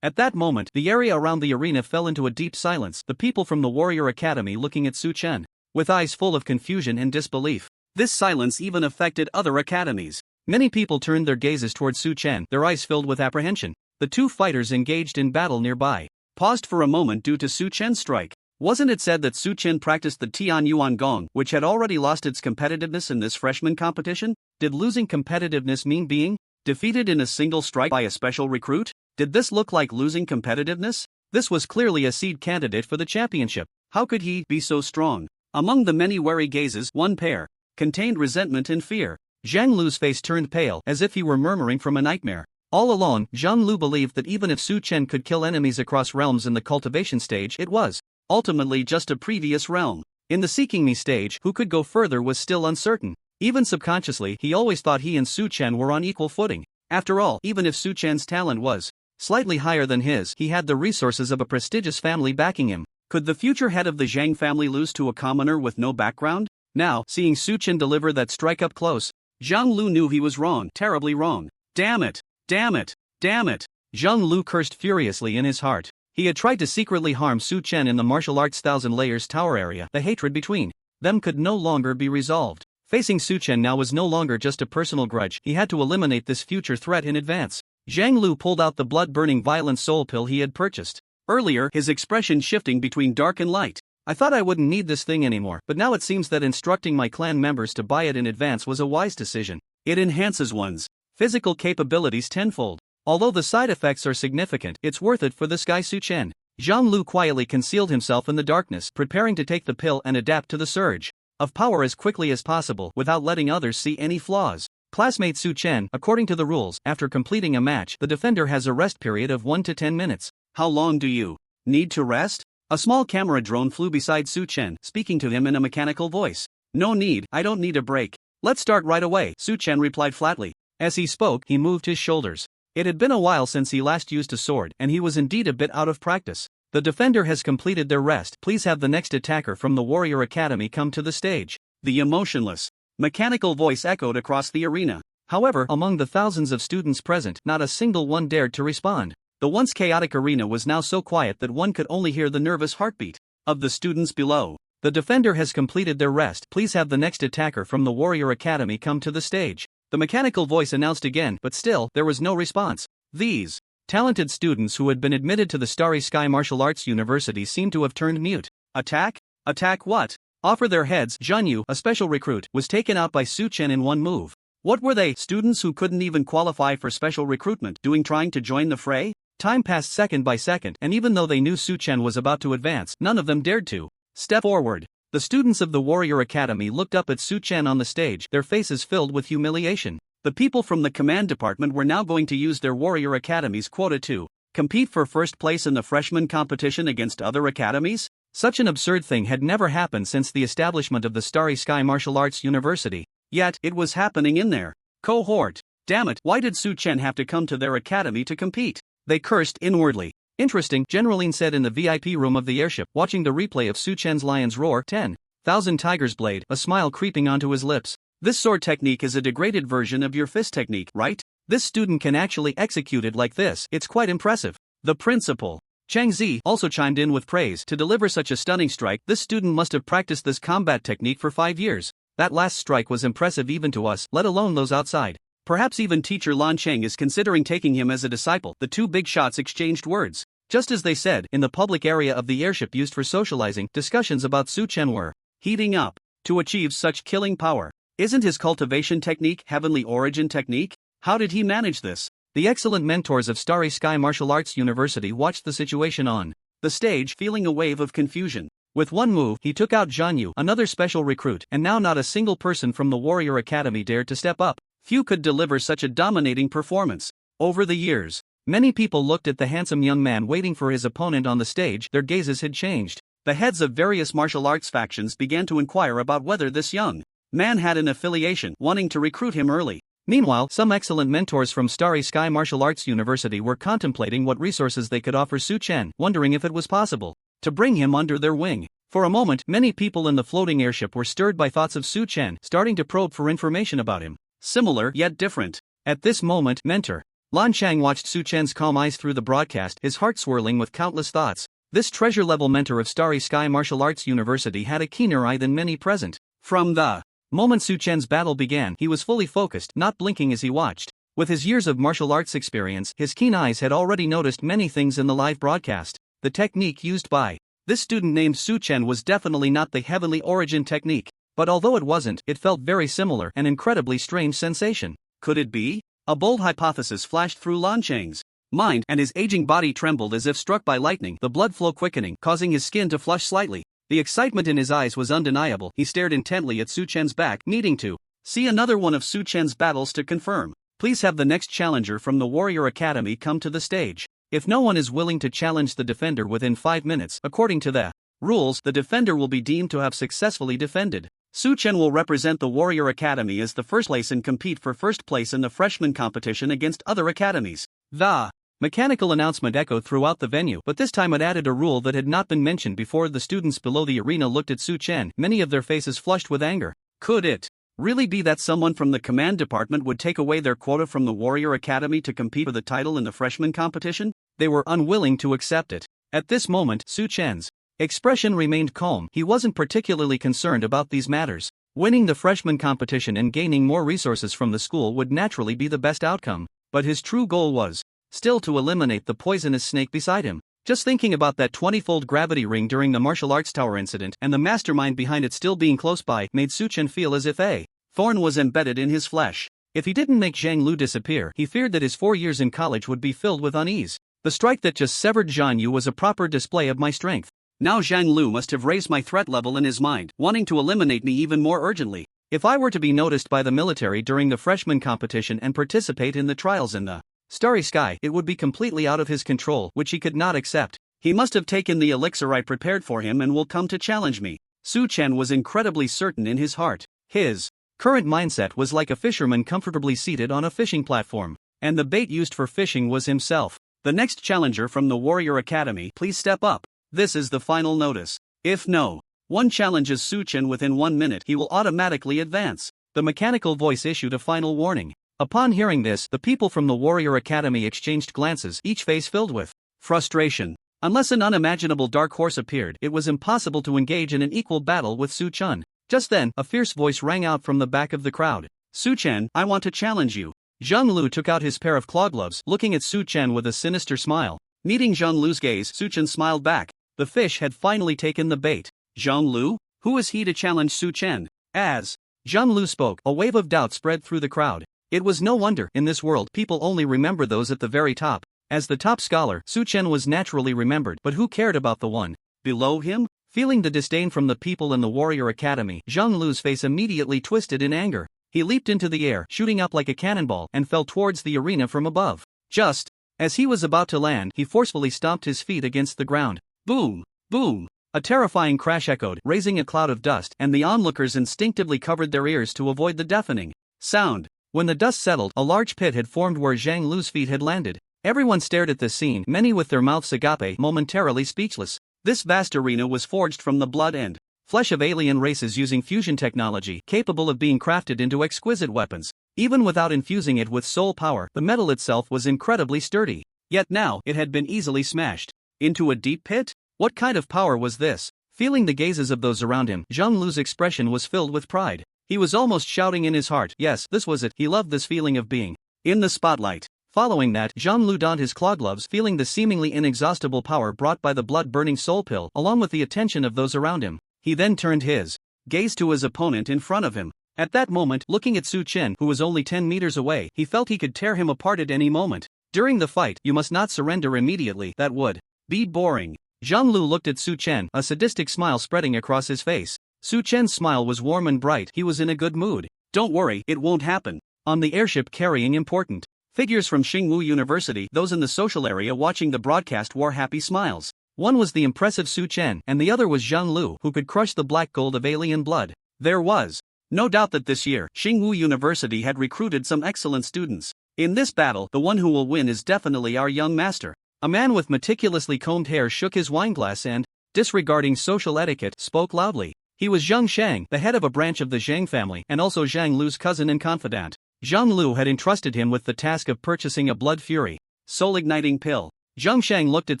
At that moment, the area around the arena fell into a deep silence, the people from the Warrior Academy looking at Su Chen with eyes full of confusion and disbelief. This silence even affected other academies. Many people turned their gazes towards Su Chen, their eyes filled with apprehension. The two fighters engaged in battle nearby paused for a moment due to Su Chen's strike. Wasn't it said that Su Chen practiced the Tian Yuan Gong, which had already lost its competitiveness in this freshman competition? Did losing competitiveness mean being defeated in a single strike by a special recruit? Did this look like losing competitiveness? This was clearly a seed candidate for the championship. How could he be so strong? Among the many wary gazes, one pair contained resentment and fear. Zhang Lu's face turned pale, as if he were murmuring from a nightmare. All along, Zhang Lu believed that even if Su Chen could kill enemies across realms in the cultivation stage, it was ultimately just a previous realm. In the Seeking Me stage, who could go further was still uncertain. Even subconsciously, he always thought he and Su Chen were on equal footing. After all, even if Su Chen's talent was slightly higher than his, he had the resources of a prestigious family backing him. Could the future head of the Zhang family lose to a commoner with no background? Now, seeing Su Chen deliver that strike up close, Zhang Lu knew he was wrong, terribly wrong. Damn it! Damn it! Damn it! Zhang Lu cursed furiously in his heart. He had tried to secretly harm Su Chen in the martial arts Thousand Layers Tower area. The hatred between them could no longer be resolved. Facing Su Chen now was no longer just a personal grudge, he had to eliminate this future threat in advance. Zhang Lu pulled out the blood-burning violent soul pill he had purchased earlier, his expression shifting between dark and light. I thought I wouldn't need this thing anymore, but now it seems that instructing my clan members to buy it in advance was a wise decision. It enhances one's physical capabilities tenfold. Although the side effects are significant, it's worth it for this guy Su Chen. Zhang Lu quietly concealed himself in the darkness, preparing to take the pill and adapt to the surge of power as quickly as possible without letting others see any flaws. Classmate Su Chen, according to the rules, after completing a match, the defender has a rest period of 1 to 10 minutes. How long do you need to rest? A small camera drone flew beside Su Chen, speaking to him in a mechanical voice. No need, I don't need a break. Let's start right away, Su Chen replied flatly. As he spoke, he moved his shoulders. It had been a while since he last used a sword, and he was indeed a bit out of practice. The defender has completed their rest. Please have the next attacker from the Warrior Academy come to the stage. The emotionless, mechanical voice echoed across the arena. However, among the thousands of students present, not a single one dared to respond. The once chaotic arena was now so quiet that one could only hear the nervous heartbeat of the students below. The defender has completed their rest. Please have the next attacker from the Warrior Academy come to the stage. The mechanical voice announced again, but still, there was no response. These talented students who had been admitted to the Starry Sky Martial Arts University seemed to have turned mute. Attack? Attack what? Offer their heads. Zhang Yu, a special recruit, was taken out by Su Chen in one move. What were they, students who couldn't even qualify for special recruitment, doing trying to join the fray? Time passed second by second, and even though they knew Su Chen was about to advance, none of them dared to step forward. The students of the Warrior Academy looked up at Su Chen on the stage, their faces filled with humiliation. The people from the command department were now going to use their Warrior Academy's quota to compete for first place in the freshman competition against other academies? Such an absurd thing had never happened since the establishment of the Starry Sky Martial Arts University. Yet, it was happening in their cohort. Damn it, why did Su Chen have to come to their academy to compete? They cursed inwardly. Interesting, Generaline said in the VIP room of the airship, watching the replay of Su Chen's lion's roar. 10,000 Tiger's Blade, a smile creeping onto his lips. This sword technique is a degraded version of your fist technique, right? This student can actually execute it like this, it's quite impressive. The principal, Chang Zi, also chimed in with praise. To deliver such a stunning strike, this student must have practiced this combat technique for 5 years. That last strike was impressive even to us, let alone those outside. Perhaps even teacher Lan Cheng is considering taking him as a disciple. The two big shots exchanged words. Just as they said, in the public area of the airship used for socializing, discussions about Su Chen were heating up. To achieve such killing power, isn't his cultivation technique heavenly origin technique? How did he manage this? The excellent mentors of Starry Sky Martial Arts University watched the situation on the stage, feeling a wave of confusion. With one move, he took out Zhan Yu, another special recruit, and now not a single person from the Warrior Academy dared to step up. Few could deliver such a dominating performance. Over the years, many people looked at the handsome young man waiting for his opponent on the stage. Their gazes had changed. The heads of various martial arts factions began to inquire about whether this young man had an affiliation, wanting to recruit him early. Meanwhile, some excellent mentors from Starry Sky Martial Arts University were contemplating what resources they could offer Su Chen, wondering if it was possible to bring him under their wing. For a moment, many people in the floating airship were stirred by thoughts of Su Chen, starting to probe for information about him. Similar yet different. At this moment, mentor Lan Chang watched Su Chen's calm eyes through the broadcast, his heart swirling with countless thoughts. This treasure-level mentor of Starry Sky Martial Arts University had a keener eye than many present. From the moment Su Chen's battle began, he was fully focused, not blinking as he watched. With his years of martial arts experience, his keen eyes had already noticed many things in the live broadcast. The technique used by this student named Su Chen was definitely not the heavenly origin technique. But although it wasn't, it felt very similar, an incredibly strange sensation. Could it be? A bold hypothesis flashed through Lan Cheng's mind, and his aging body trembled as if struck by lightning, the blood flow quickening, causing his skin to flush slightly. The excitement in his eyes was undeniable. He stared intently at Su Chen's back, needing to see another one of Su Chen's battles to confirm. Please have the next challenger from the Warrior Academy come to the stage. If no one is willing to challenge the defender within 5 minutes, according to the rules, the defender will be deemed to have successfully defended. Su Chen will represent the Warrior Academy as the first place and compete for first place in the freshman competition against other academies. The mechanical announcement echoed throughout the venue, but this time it added a rule that had not been mentioned before. The students below the arena looked at Su Chen, many of their faces flushed with anger. Could it really be that someone from the command department would take away their quota from the Warrior Academy to compete for the title in the freshman competition? They were unwilling to accept it. At this moment, Su Chen's expression remained calm. He wasn't particularly concerned about these matters. Winning the freshman competition and gaining more resources from the school would naturally be the best outcome, but his true goal was still to eliminate the poisonous snake beside him. Just thinking about that 20-fold gravity ring during the martial arts tower incident and the mastermind behind it still being close by made Su Chen feel as if a thorn was embedded in his flesh. If he didn't make Zhang Lu disappear, he feared that his 4 years in college would be filled with unease. The strike that just severed Zhan Yu was a proper display of my strength. Now Zhang Lu must have raised my threat level in his mind, wanting to eliminate me even more urgently. If I were to be noticed by the military during the freshman competition and participate in the trials in the Starry Sky, it would be completely out of his control, which he could not accept. He must have taken the elixir I prepared for him and will come to challenge me. Su Chen was incredibly certain in his heart. His current mindset was like a fisherman comfortably seated on a fishing platform, and the bait used for fishing was himself. The next challenger from the Warrior Academy, please step up. This is the final notice. If no one challenges Su Chen within 1 minute, he will automatically advance. The mechanical voice issued a final warning. Upon hearing this, the people from the Warrior Academy exchanged glances, each face filled with frustration. Unless an unimaginable dark horse appeared, it was impossible to engage in an equal battle with Su Chen. Just then, a fierce voice rang out from the back of the crowd. Su Chen, I want to challenge you. Zhang Lu took out his pair of claw gloves, looking at Su Chen with a sinister smile. Meeting Zhang Lu's gaze, Su Chen smiled back. The fish had finally taken the bait. Zhang Lu? Who is he to challenge Su Chen? As Zhang Lu spoke, a wave of doubt spread through the crowd. It was no wonder, in this world, people only remember those at the very top. As the top scholar, Su Chen was naturally remembered, but who cared about the one below him? Feeling the disdain from the people in the Warrior Academy, Zhang Lu's face immediately twisted in anger. He leaped into the air, shooting up like a cannonball, and fell towards the arena from above. Just as he was about to land, he forcefully stomped his feet against the ground. Boom! Boom! A terrifying crash echoed, raising a cloud of dust, and the onlookers instinctively covered their ears to avoid the deafening sound. When the dust settled, a large pit had formed where Zhang Lu's feet had landed. Everyone stared at this scene, many with their mouths agape, momentarily speechless. This vast arena was forged from the blood and flesh of alien races using fusion technology, capable of being crafted into exquisite weapons. Even without infusing it with soul power, the metal itself was incredibly sturdy. Yet now, it had been easily smashed into a deep pit? What kind of power was this? Feeling the gazes of those around him, Zhang Lu's expression was filled with pride. He was almost shouting in his heart, yes, this was it. He loved this feeling of being in the spotlight. Following that, Zhang Lu donned his claw gloves, feeling the seemingly inexhaustible power brought by the blood-burning soul pill, along with the attention of those around him. He then turned his gaze to his opponent in front of him. At that moment, looking at Su Chen, who was only 10 meters away, he felt he could tear him apart at any moment. During the fight, you must not surrender immediately. That would be boring. Zhang Lu looked at Su Chen, a sadistic smile spreading across his face. Su Chen's smile was warm and bright. He was in a good mood. Don't worry, it won't happen. On the airship carrying important figures from Xingwu University, those in the social area watching the broadcast wore happy smiles. One was the impressive Su Chen, and the other was Zhang Lu, who could crush the black gold of alien blood. There was no doubt that this year, Xingwu University had recruited some excellent students. In this battle, the one who will win is definitely our young master. A man with meticulously combed hair shook his wineglass and, disregarding social etiquette, spoke loudly. He was Zhang Shang, the head of a branch of the Zhang family, and also Zhang Lu's cousin and confidant. Zhang Lu had entrusted him with the task of purchasing a blood fury soul-igniting pill. Zhang Shang looked at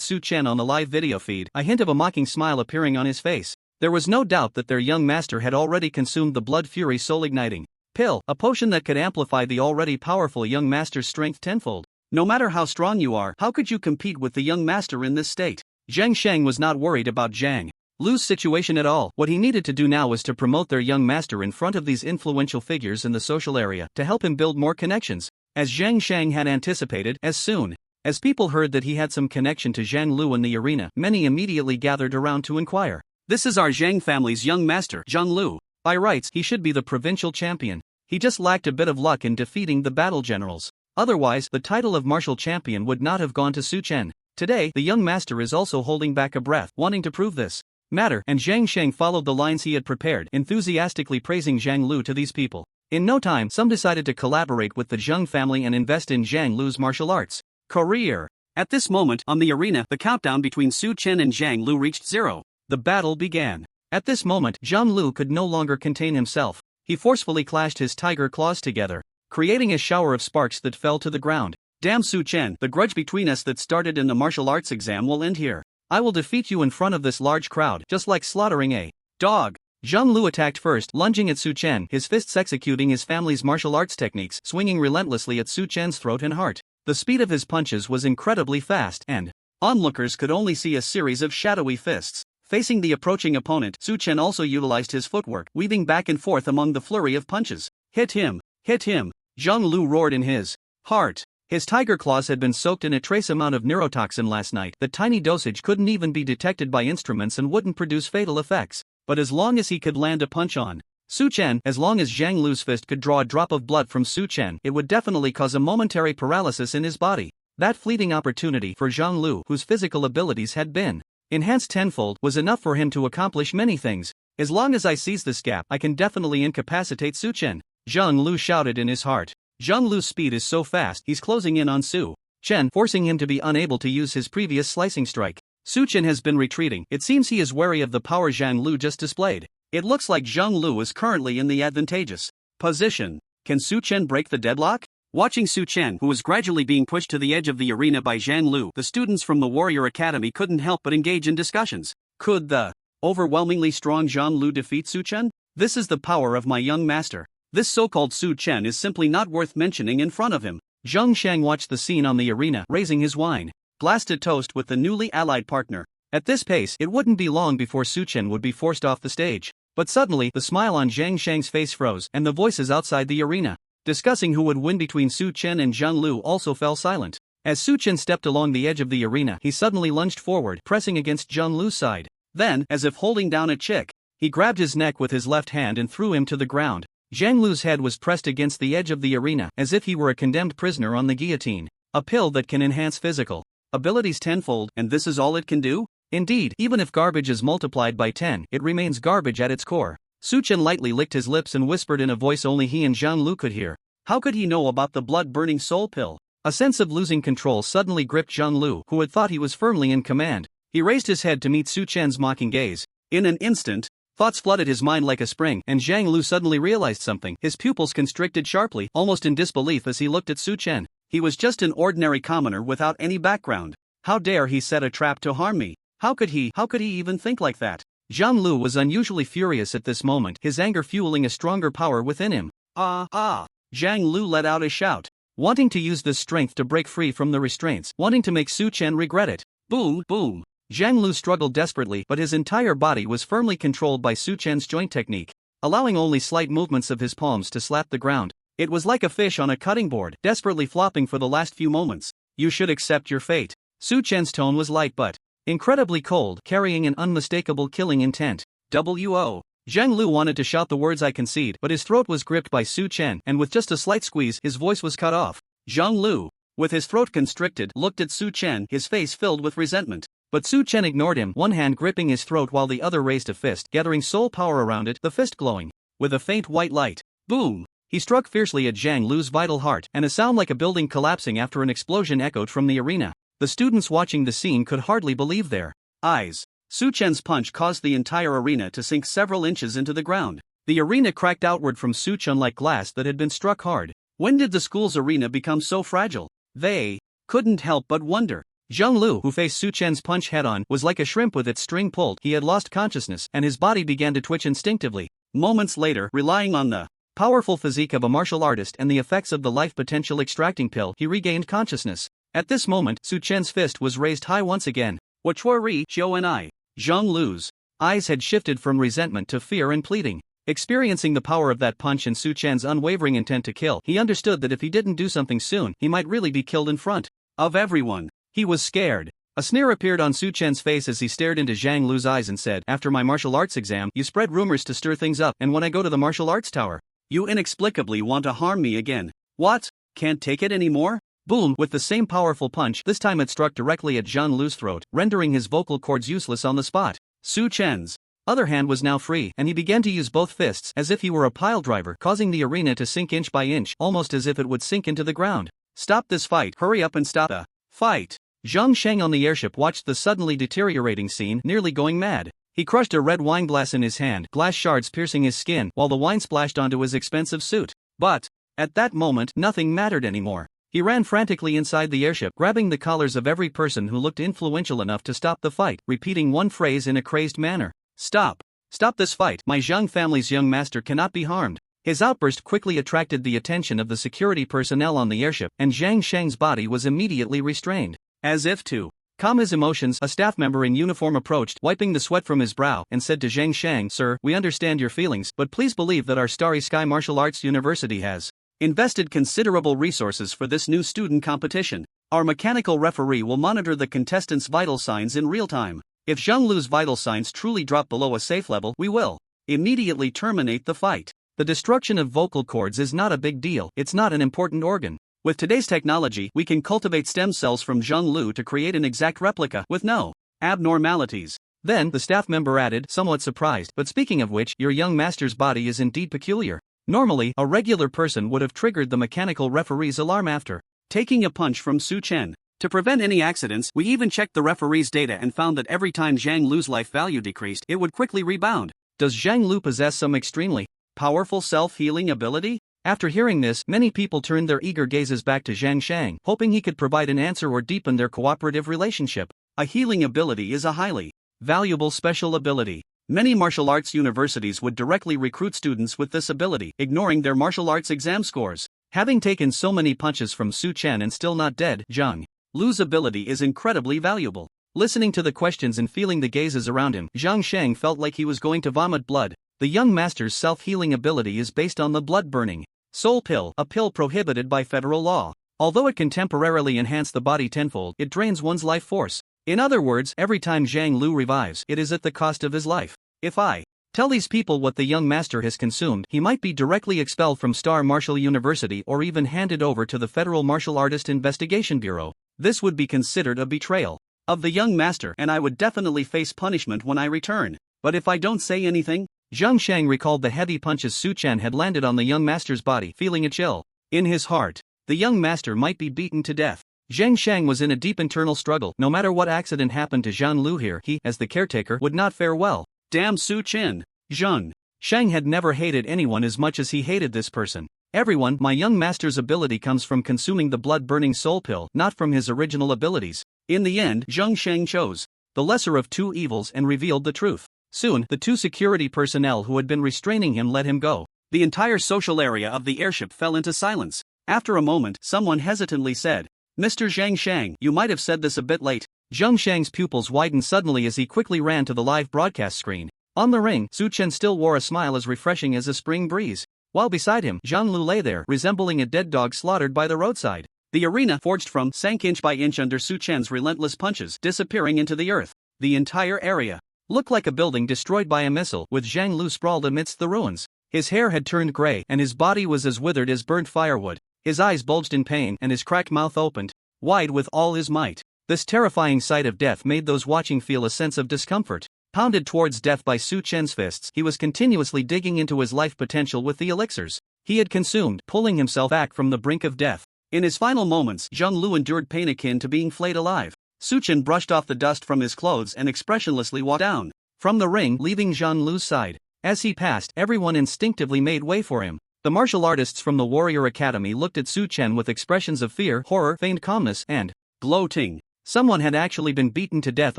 Su Chen on the live video feed, a hint of a mocking smile appearing on his face. There was no doubt that their young master had already consumed the blood fury soul-igniting pill, a potion that could amplify the already powerful young master's strength tenfold. No matter how strong you are, how could you compete with the young master in this state? Zhang Shang was not worried about Zhang Lu's situation at all. What he needed to do now was to promote their young master in front of these influential figures in the social area, to help him build more connections. As Zhang Shang had anticipated, as soon as people heard that he had some connection to Zhang Lu in the arena, many immediately gathered around to inquire. This is our Zhang family's young master, Zhang Lu. By rights, he should be the provincial champion. He just lacked a bit of luck in defeating the battle generals. Otherwise, the title of martial champion would not have gone to Su Chen. Today, the young master is also holding back a breath, wanting to prove this matter, and Zhang Shang followed the lines he had prepared, enthusiastically praising Zhang Lu to these people. In no time, some decided to collaborate with the Zhang family and invest in Zhang Lu's martial arts career. At this moment, on the arena, the countdown between Su Chen and Zhang Lu reached 0. The battle began. At this moment, Zhang Lu could no longer contain himself. He forcefully clashed his tiger claws together, creating a shower of sparks that fell to the ground. Damn Su Chen, the grudge between us that started in the martial arts exam will end here. I will defeat you in front of this large crowd, just like slaughtering a dog. Zhang Lu attacked first, lunging at Su Chen, his fists executing his family's martial arts techniques, swinging relentlessly at Su Chen's throat and heart. The speed of his punches was incredibly fast, and onlookers could only see a series of shadowy fists. Facing the approaching opponent, Su Chen also utilized his footwork, weaving back and forth among the flurry of punches. Hit him! Hit him! Zhang Lu roared in his heart. His tiger claws had been soaked in a trace amount of neurotoxin last night. The tiny dosage couldn't even be detected by instruments and wouldn't produce fatal effects. But as long as he could land a punch on Su Chen, as long as Zhang Lu's fist could draw a drop of blood from Su Chen, it would definitely cause a momentary paralysis in his body. That fleeting opportunity for Zhang Lu, whose physical abilities had been enhanced tenfold, was enough for him to accomplish many things. As long as I seize this gap, I can definitely incapacitate Su Chen. Zhang Lu shouted in his heart. Zhang Lu's speed is so fast, he's closing in on Su Chen, forcing him to be unable to use his previous slicing strike. Su Chen has been retreating. It seems he is wary of the power Zhang Lu just displayed. It looks like Zhang Lu is currently in the advantageous position. Can Su Chen break the deadlock? Watching Su Chen, who was gradually being pushed to the edge of the arena by Zhang Lu, the students from the Warrior Academy couldn't help but engage in discussions. Could the overwhelmingly strong Zhang Lu defeat Su Chen? This is the power of my young master. This so-called Su Chen is simply not worth mentioning in front of him. Zhang Shang watched the scene on the arena, raising his wine blasted toast with the newly allied partner. At this pace, it wouldn't be long before Su Chen would be forced off the stage. But suddenly, the smile on Zhang Shang's face froze, and the voices outside the arena, discussing who would win between Su Chen and Zhang Lu, also fell silent. As Su Chen stepped along the edge of the arena, he suddenly lunged forward, pressing against Zhang Lu's side. Then, as if holding down a chick, he grabbed his neck with his left hand and threw him to the ground. Zhang Lu's head was pressed against the edge of the arena, as if he were a condemned prisoner on the guillotine. A pill that can enhance physical abilities tenfold, and this is all it can do? Indeed, even if garbage is multiplied by 10, it remains garbage at its core. Su Chen lightly licked his lips and whispered in a voice only he and Zhang Lu could hear. How could he know about the blood-burning soul pill? A sense of losing control suddenly gripped Zhang Lu, who had thought he was firmly in command. He raised his head to meet Su Chen's mocking gaze. In an instant, thoughts flooded his mind like a spring, and Zhang Lu suddenly realized something. His pupils constricted sharply, almost in disbelief as he looked at Su Chen. He was just an ordinary commoner without any background. How dare he set a trap to harm me? How could he even think like that? Zhang Lu was unusually furious at this moment, his anger fueling a stronger power within him. Zhang Lu let out a shout, wanting to use this strength to break free from the restraints, wanting to make Su Chen regret it. Boom, boom. Zhang Lu struggled desperately, but his entire body was firmly controlled by Su Chen's joint technique, allowing only slight movements of his palms to slap the ground. It was like a fish on a cutting board, desperately flopping for the last few moments. You should accept your fate. Su Chen's tone was light but incredibly cold, carrying an unmistakable killing intent. W.O. Zhang Lu wanted to shout the words "I concede," but his throat was gripped by Su Chen, and with just a slight squeeze, his voice was cut off. Zhang Lu, with his throat constricted, looked at Su Chen, his face filled with resentment. But Su Chen ignored him, one hand gripping his throat while the other raised a fist, gathering soul power around it, the fist glowing with a faint white light. Boom! He struck fiercely at Zhang Lu's vital heart, and a sound like a building collapsing after an explosion echoed from the arena. The students watching the scene could hardly believe their eyes. Su Chen's punch caused the entire arena to sink several inches into the ground. The arena cracked outward from Su Chen like glass that had been struck hard. When did the school's arena become so fragile? They couldn't help but wonder. Zhang Lu, who faced Su Chen's punch head-on, was like a shrimp with its string pulled. He had lost consciousness, and his body began to twitch instinctively. Moments later, relying on the powerful physique of a martial artist and the effects of the life potential extracting pill, he regained consciousness. At this moment, Su Chen's fist was raised high once again. Wachua Zhou and I. Zhang Lu's eyes had shifted from resentment to fear and pleading. Experiencing the power of that punch and Su Chen's unwavering intent to kill, he understood that if he didn't do something soon, he might really be killed in front of everyone. He was scared. A sneer appeared on Su Chen's face as he stared into Zhang Lu's eyes and said, "After my martial arts exam, you spread rumors to stir things up, and when I go to the martial arts tower, you inexplicably want to harm me again. What? Can't take it anymore?" Boom! With the same powerful punch, this time it struck directly at Zhang Lu's throat, rendering his vocal cords useless on the spot. Su Chen's other hand was now free, and he began to use both fists as if he were a pile driver, causing the arena to sink inch by inch, almost as if it would sink into the ground. "Stop this fight! Hurry up and stop the fight!" Zhang Sheng on the airship watched the suddenly deteriorating scene, nearly going mad. He crushed a red wine glass in his hand, glass shards piercing his skin, while the wine splashed onto his expensive suit. But at that moment, nothing mattered anymore. He ran frantically inside the airship, grabbing the collars of every person who looked influential enough to stop the fight, repeating one phrase in a crazed manner. "Stop! Stop this fight! My Zhang family's young master cannot be harmed." His outburst quickly attracted the attention of the security personnel on the airship, and Zhang Sheng's body was immediately restrained. As if to calm his emotions, a staff member in uniform approached, wiping the sweat from his brow, and said to Zhang Sheng, "Sir, we understand your feelings, but please believe that our Starry Sky Martial Arts University has invested considerable resources for this new student competition. Our mechanical referee will monitor the contestants' vital signs in real time. If Zhang Lu's vital signs truly drop below a safe level, we will immediately terminate the fight. The destruction of vocal cords is not a big deal, it's not an important organ. With today's technology, we can cultivate stem cells from Zhang Lu to create an exact replica with no abnormalities." Then, the staff member added, somewhat surprised, "But speaking of which, your young master's body is indeed peculiar. Normally, a regular person would have triggered the mechanical referee's alarm after taking a punch from Su Chen. To prevent any accidents, we even checked the referee's data and found that every time Zhang Lu's life value decreased, it would quickly rebound. Does Zhang Lu possess some extremely powerful self-healing ability?" After hearing this, many people turned their eager gazes back to Zhang Sheng, hoping he could provide an answer or deepen their cooperative relationship. A healing ability is a highly valuable special ability. Many martial arts universities would directly recruit students with this ability, ignoring their martial arts exam scores. Having taken so many punches from Su Chen and still not dead, Zhang Lu's ability is incredibly valuable. Listening to the questions and feeling the gazes around him, Zhang Sheng felt like he was going to vomit blood. The young master's self-healing ability is based on the blood-burning soul pill, a pill prohibited by federal law. Although it can temporarily enhance the body tenfold, it drains one's life force. In other words, every time Zhang Lu revives, it is at the cost of his life. If I tell these people what the young master has consumed, he might be directly expelled from Star Martial University or even handed over to the Federal Martial Artist Investigation Bureau. This would be considered a betrayal of the young master, and I would definitely face punishment when I return. But if I don't say anything? Zhang Sheng recalled the heavy punches Su Chen had landed on the young master's body, feeling a chill In his heart, the young master might be beaten to death. Zhang Shang was in a deep internal struggle. No matter what accident happened to Zhang Lu here, he, as the caretaker, would not fare well. Damn Su Chen. Zhang Shang had never hated anyone as much as he hated this person. Everyone, my young master's ability comes from consuming the blood-burning soul pill, not from his original abilities. In the end, Zhang Shang chose the lesser of two evils and revealed the truth. Soon, the two security personnel who had been restraining him let him go. The entire social area of the airship fell into silence. After a moment, someone hesitantly said, "Mr. Zhang Shang, you might have said this a bit late." Zhang Shang's pupils widened suddenly as he quickly ran to the live broadcast screen. On the ring, Su Chen still wore a smile as refreshing as a spring breeze. While beside him, Zhang Lu lay there, resembling a dead dog slaughtered by the roadside. The arena, forged from, sank inch by inch under Su Chen's relentless punches, disappearing into the earth. The entire area looked like a building destroyed by a missile, with Zhang Lu sprawled amidst the ruins. His hair had turned gray, and his body was as withered as burnt firewood. His eyes bulged in pain, and his cracked mouth opened wide with all his might. This terrifying sight of death made those watching feel a sense of discomfort. Pounded towards death by Su Chen's fists, he was continuously digging into his life potential with the elixirs he had consumed, pulling himself back from the brink of death. In his final moments, Zhang Lu endured pain akin to being flayed alive. Su Chen brushed off the dust from his clothes and expressionlessly walked down from the ring, leaving Zhang Lu's side. As he passed, everyone instinctively made way for him. The martial artists from the Warrior Academy looked at Su Chen with expressions of fear, horror, feigned calmness, and gloating. Someone had actually been beaten to death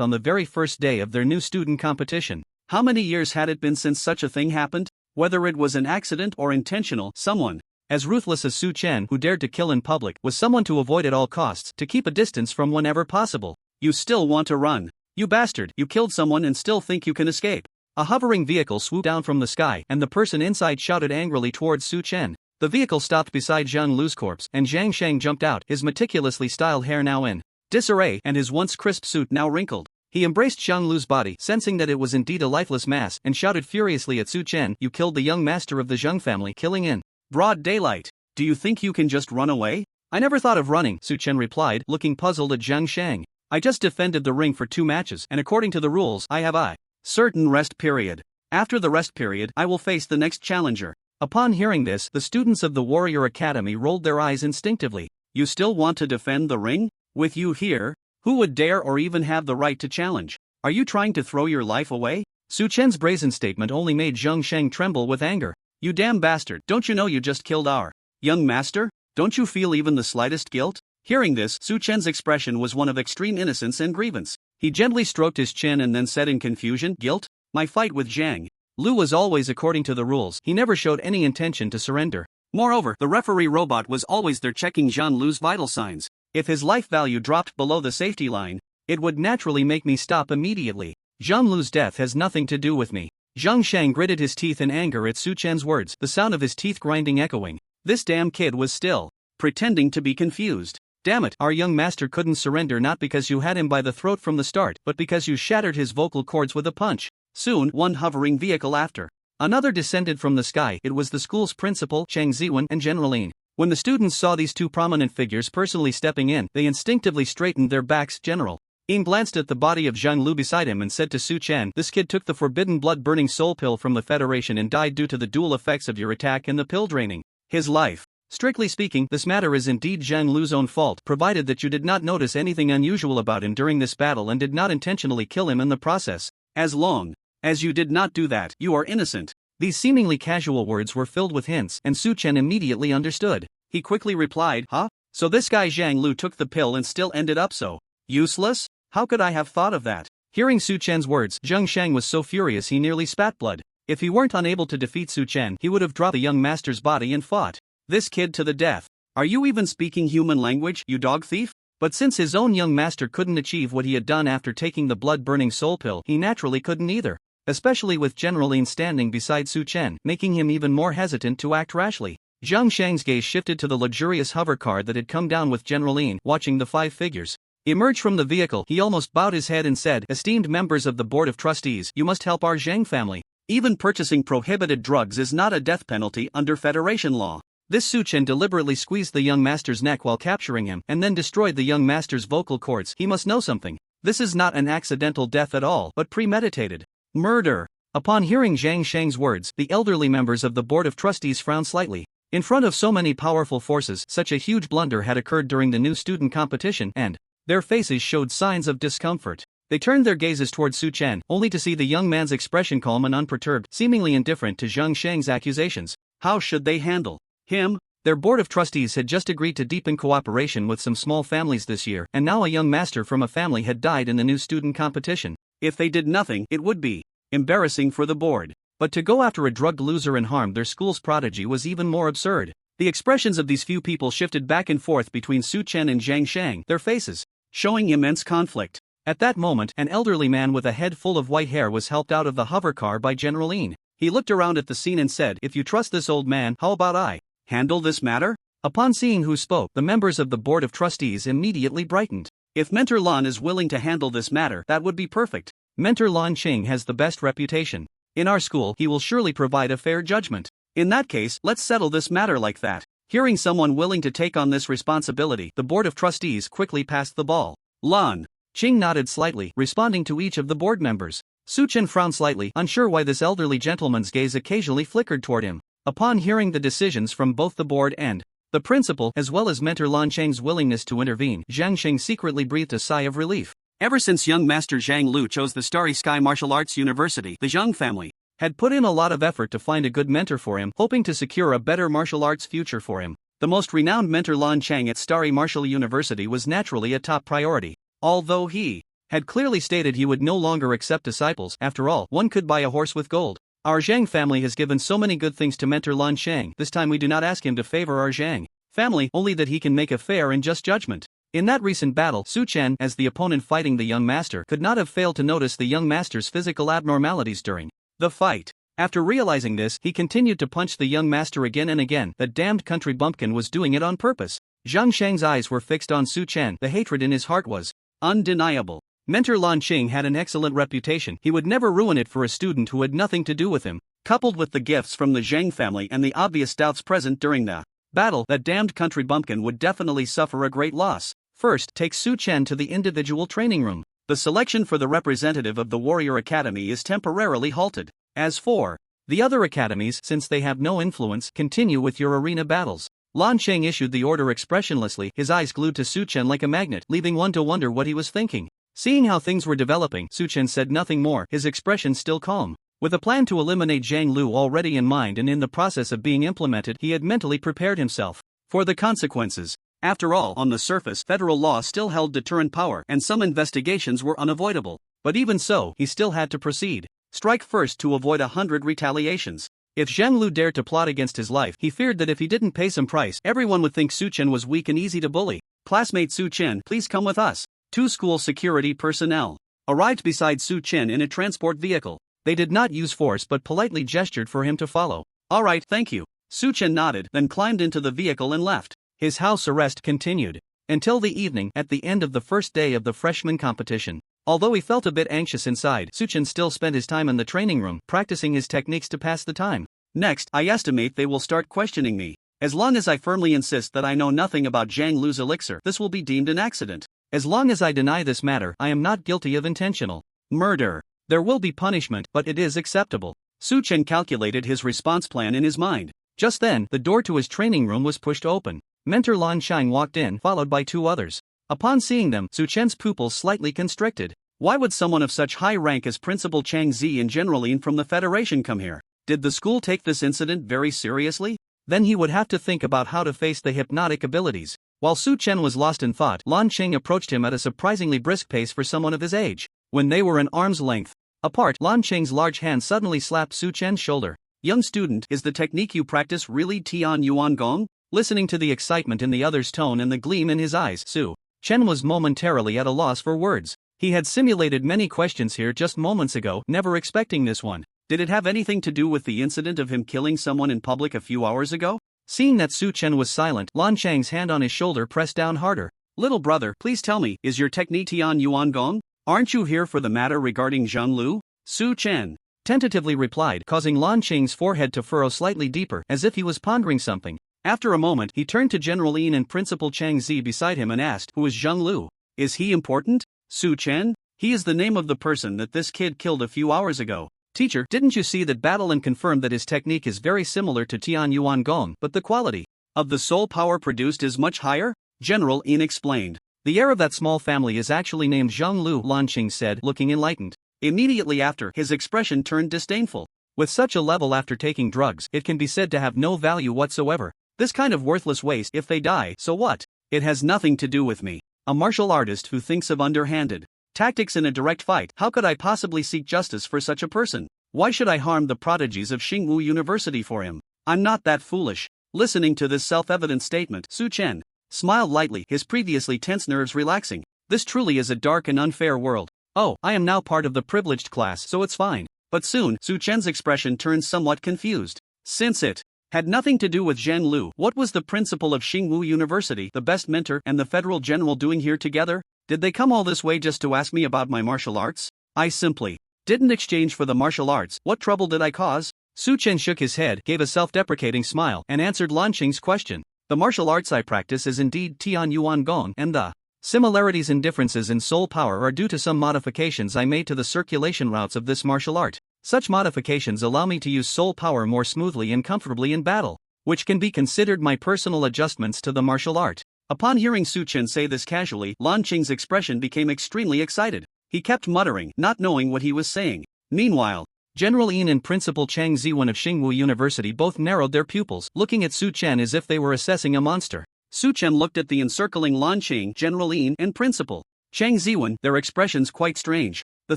on the very first day of their new student competition. How many years had it been since such a thing happened? Whether it was an accident or intentional, someone as ruthless as Su Chen, who dared to kill in public, was someone to avoid at all costs, to keep a distance from whenever possible. You still want to run? You bastard, you killed someone and still think you can escape. A hovering vehicle swooped down from the sky, and the person inside shouted angrily towards Su Chen. The vehicle stopped beside Zhang Lu's corpse, and Zhang Shang jumped out, his meticulously styled hair now in disarray and his once crisp suit now wrinkled. He embraced Zhang Lu's body, sensing that it was indeed a lifeless mass, and shouted furiously at Su Chen, "You killed the young master of the Zhang family, killing in broad daylight. Do you think you can just run away?" "I never thought of running," Su Chen replied, looking puzzled at Zhang Shang. "I just defended the ring for 2 matches, and according to the rules, I have a certain rest period. After the rest period, I will face the next challenger." Upon hearing this, the students of the Warrior Academy rolled their eyes instinctively. "You still want to defend the ring? With you here? Who would dare or even have the right to challenge? Are you trying to throw your life away?" Su Chen's brazen statement only made Zhang Shang tremble with anger. "You damn bastard, don't you know you just killed our young master? Don't you feel even the slightest guilt?" Hearing this, Su Chen's expression was one of extreme innocence and grievance. He gently stroked his chin and then said in confusion, "Guilt? My fight with Zhang Lu was always according to the rules. He never showed any intention to surrender. Moreover, the referee robot was always there checking Zhang Lu's vital signs. If his life value dropped below the safety line, it would naturally make me stop immediately. Zhang Lu's death has nothing to do with me." Zhang Shang gritted his teeth in anger at Su Chen's words, the sound of his teeth grinding echoing. This damn kid was still pretending to be confused. "Damn it, our young master couldn't surrender not because you had him by the throat from the start, but because you shattered his vocal cords with a punch." Soon, one hovering vehicle after another descended from the sky. It was the school's principal, Chang Ziwen, and Generaline. When the students saw these two prominent figures personally stepping in, they instinctively straightened their backs. General Yin glanced at the body of Zhang Lu beside him and said to Su Chen, "This kid took the forbidden blood-burning soul pill from the Federation and died due to the dual effects of your attack and the pill draining his life. Strictly speaking, this matter is indeed Zhang Lu's own fault, provided that you did not notice anything unusual about him during this battle and did not intentionally kill him in the process. As long as you did not do that, you are innocent." These seemingly casual words were filled with hints, and Su Chen immediately understood. He quickly replied, "Huh? So this guy Zhang Lu took the pill and still ended up so useless? How could I have thought of that?" Hearing Su Chen's words, Zhang Shang was so furious he nearly spat blood. If he weren't unable to defeat Su Chen, he would have dropped the young master's body and fought this kid to the death. "Are you even speaking human language, you dog thief?" But since his own young master couldn't achieve what he had done after taking the blood-burning soul pill, he naturally couldn't either. Especially with Generaline standing beside Su Chen, making him even more hesitant to act rashly. Zhang Shang's gaze shifted to the luxurious hover car that had come down with Generaline, watching the 5 figures emerge from the vehicle. He almost bowed his head and said, "Esteemed members of the Board of Trustees, you must help our Zhang family. Even purchasing prohibited drugs is not a death penalty under Federation law." This Su Chen deliberately squeezed the young master's neck while capturing him, and then destroyed the young master's vocal cords. He must know something. This is not an accidental death at all, but premeditated murder. Upon hearing Zhang Shang's words, the elderly members of the Board of Trustees frowned slightly. In front of so many powerful forces, such a huge blunder had occurred during the new student competition, and their faces showed signs of discomfort. They turned their gazes towards Su Chen, only to see the young man's expression calm and unperturbed, seemingly indifferent to Zhang Sheng's accusations. How should they handle him? Their board of trustees had just agreed to deepen cooperation with some small families this year, and now a young master from a family had died in the new student competition. If they did nothing, it would be embarrassing for the board. But to go after a drugged loser and harm their school's prodigy was even more absurd. The expressions of these few people shifted back and forth between Su Chen and Zhang Sheng, their faces showing immense conflict. At that moment, an elderly man with a head full of white hair was helped out of the hover car by General Yin. He looked around at the scene and said, "If you trust this old man, how about I handle this matter?" Upon seeing who spoke, the members of the board of trustees immediately brightened. If Mentor Lan is willing to handle this matter, that would be perfect. Mentor Lan Qing has the best reputation in our school. He will surely provide a fair judgment. In that case, let's settle this matter like that. Hearing someone willing to take on this responsibility, the board of trustees quickly passed the ball. Lan Qing nodded slightly, responding to each of the board members. Su Chen frowned slightly, unsure why this elderly gentleman's gaze occasionally flickered toward him. Upon hearing the decisions from both the board and the principal, as well as Mentor Lan Cheng's willingness to intervene, Zhang Sheng secretly breathed a sigh of relief. Ever since young master Zhang Lu chose the Starry Sky Martial Arts University, the Zhang family had put in a lot of effort to find a good mentor for him, hoping to secure a better martial arts future for him. The most renowned mentor Lan Cheng at Starry Martial University was naturally a top priority. Although he had clearly stated he would no longer accept disciples, after all, one could buy a horse with gold. Our Zhang family has given so many good things to mentor Lan Sheng, this time we do not ask him to favor our Zhang family, only that he can make a fair and just judgment. In that recent battle, Su Chen, as the opponent fighting the young master, could not have failed to notice the young master's physical abnormalities during the fight. After realizing this, he continued to punch the young master again and again. That damned country bumpkin was doing it on purpose. Zhang Sheng's eyes were fixed on Su Chen. The hatred in his heart was undeniable. Mentor Lan Qing had an excellent reputation. He would never ruin it for a student who had nothing to do with him. Coupled with the gifts from the Zhang family and the obvious doubts present during the battle, that damned country bumpkin would definitely suffer a great loss. First, take Su Chen to the individual training room. The selection for the representative of the Warrior Academy is temporarily halted. As for the other academies, since they have no influence, continue with your arena battles. Lan Sheng issued the order expressionlessly, his eyes glued to Su Chen like a magnet, leaving one to wonder what he was thinking. Seeing how things were developing, Su Chen said nothing more, his expression still calm. With a plan to eliminate Zhang Lu already in mind and in the process of being implemented, he had mentally prepared himself for the consequences. After all, on the surface, federal law still held deterrent power, and some investigations were unavoidable. But even so, he still had to proceed. Strike first to avoid 100 retaliations. If Zhang Lu dared to plot against his life, he feared that if he didn't pay some price, everyone would think Su Chen was weak and easy to bully. Classmate Su Chen, please come with us. Two school security personnel arrived beside Su Chen in a transport vehicle. They did not use force but politely gestured for him to follow. Alright, thank you. Su Chen nodded, then climbed into the vehicle and left. His house arrest continued until the evening, at the end of the first day of the freshman competition. Although he felt a bit anxious inside, Su Chen still spent his time in the training room, practicing his techniques to pass the time. Next, I estimate they will start questioning me. As long as I firmly insist that I know nothing about Zhang Lu's elixir, this will be deemed an accident. As long as I deny this matter, I am not guilty of intentional murder. There will be punishment, but it is acceptable. Su Chen calculated his response plan in his mind. Just then, the door to his training room was pushed open. Mentor Lan Sheng walked in, followed by two others. Upon seeing them, Su Chen's pupils slightly constricted. Why would someone of such high rank as Principal Chang Zi and General Lin from the Federation come here? Did the school take this incident very seriously? Then he would have to think about how to face the hypnotic abilities. While Su Chen was lost in thought, Lan Qing approached him at a surprisingly brisk pace for someone of his age. When they were an arm's length apart, Lan Qing's large hand suddenly slapped Su Chen's shoulder. Young student, is the technique you practice really Tian Yuan Gong? Listening to the excitement in the other's tone and the gleam in his eyes, Su Chen was momentarily at a loss for words. He had simulated many questions here just moments ago, never expecting this one. Did it have anything to do with the incident of him killing someone in public a few hours ago? Seeing that Su Chen was silent, Lan Chang's hand on his shoulder pressed down harder. Little brother, please tell me, is your technique Tian Yuan Gong? Aren't you here for the matter regarding Zhang Lu? Su Chen tentatively replied, causing Lan Qing's forehead to furrow slightly deeper, as if he was pondering something. After a moment, he turned to General Lin and Principal Chang Zi beside him and asked, who is Zhang Lu? Is he important? Su Chen? He is the name of the person that this kid killed a few hours ago. Teacher, didn't you see that battle and confirmed that his technique is very similar to Tian Yuan Gong, but the quality of the soul power produced is much higher? General Yin explained. The heir of that small family is actually named Zhang Lu, Lan Qing said, looking enlightened. Immediately after, his expression turned disdainful. With such a level after taking drugs, it can be said to have no value whatsoever. This kind of worthless waste, if they die, so what? It has nothing to do with me. A martial artist who thinks of underhanded tactics in a direct fight, how could I possibly seek justice for such a person? Why should I harm the prodigies of Xingwu University for him? I'm not that foolish. Listening to this self-evident statement, Su Chen smiled lightly, his previously tense nerves relaxing. This truly is a dark and unfair world. Oh, I am now part of the privileged class, so it's fine. But soon, Su Chen's expression turned somewhat confused. Since it had nothing to do with Zhang Lu, what was the principal of Xingwu University, the best mentor, and the federal general doing here together? Did they come all this way just to ask me about my martial arts? I simply didn't exchange for the martial arts. What trouble did I cause? Su Chen shook his head, gave a self-deprecating smile, and answered Lan Qing's question. The martial arts I practice is indeed Tian Yuan Gong, and the similarities and differences in soul power are due to some modifications I made to the circulation routes of this martial art. Such modifications allow me to use soul power more smoothly and comfortably in battle, which can be considered my personal adjustments to the martial art. Upon hearing Su Chen say this casually, Lan Qing's expression became extremely excited. He kept muttering, not knowing what he was saying. Meanwhile, General Yin and Principal Chang Ziwen of Xingwu University both narrowed their pupils, looking at Su Chen as if they were assessing a monster. Su Chen looked at the encircling Lan Qing, General Yin, and Principal Chang Ziwen, their expressions quite strange. The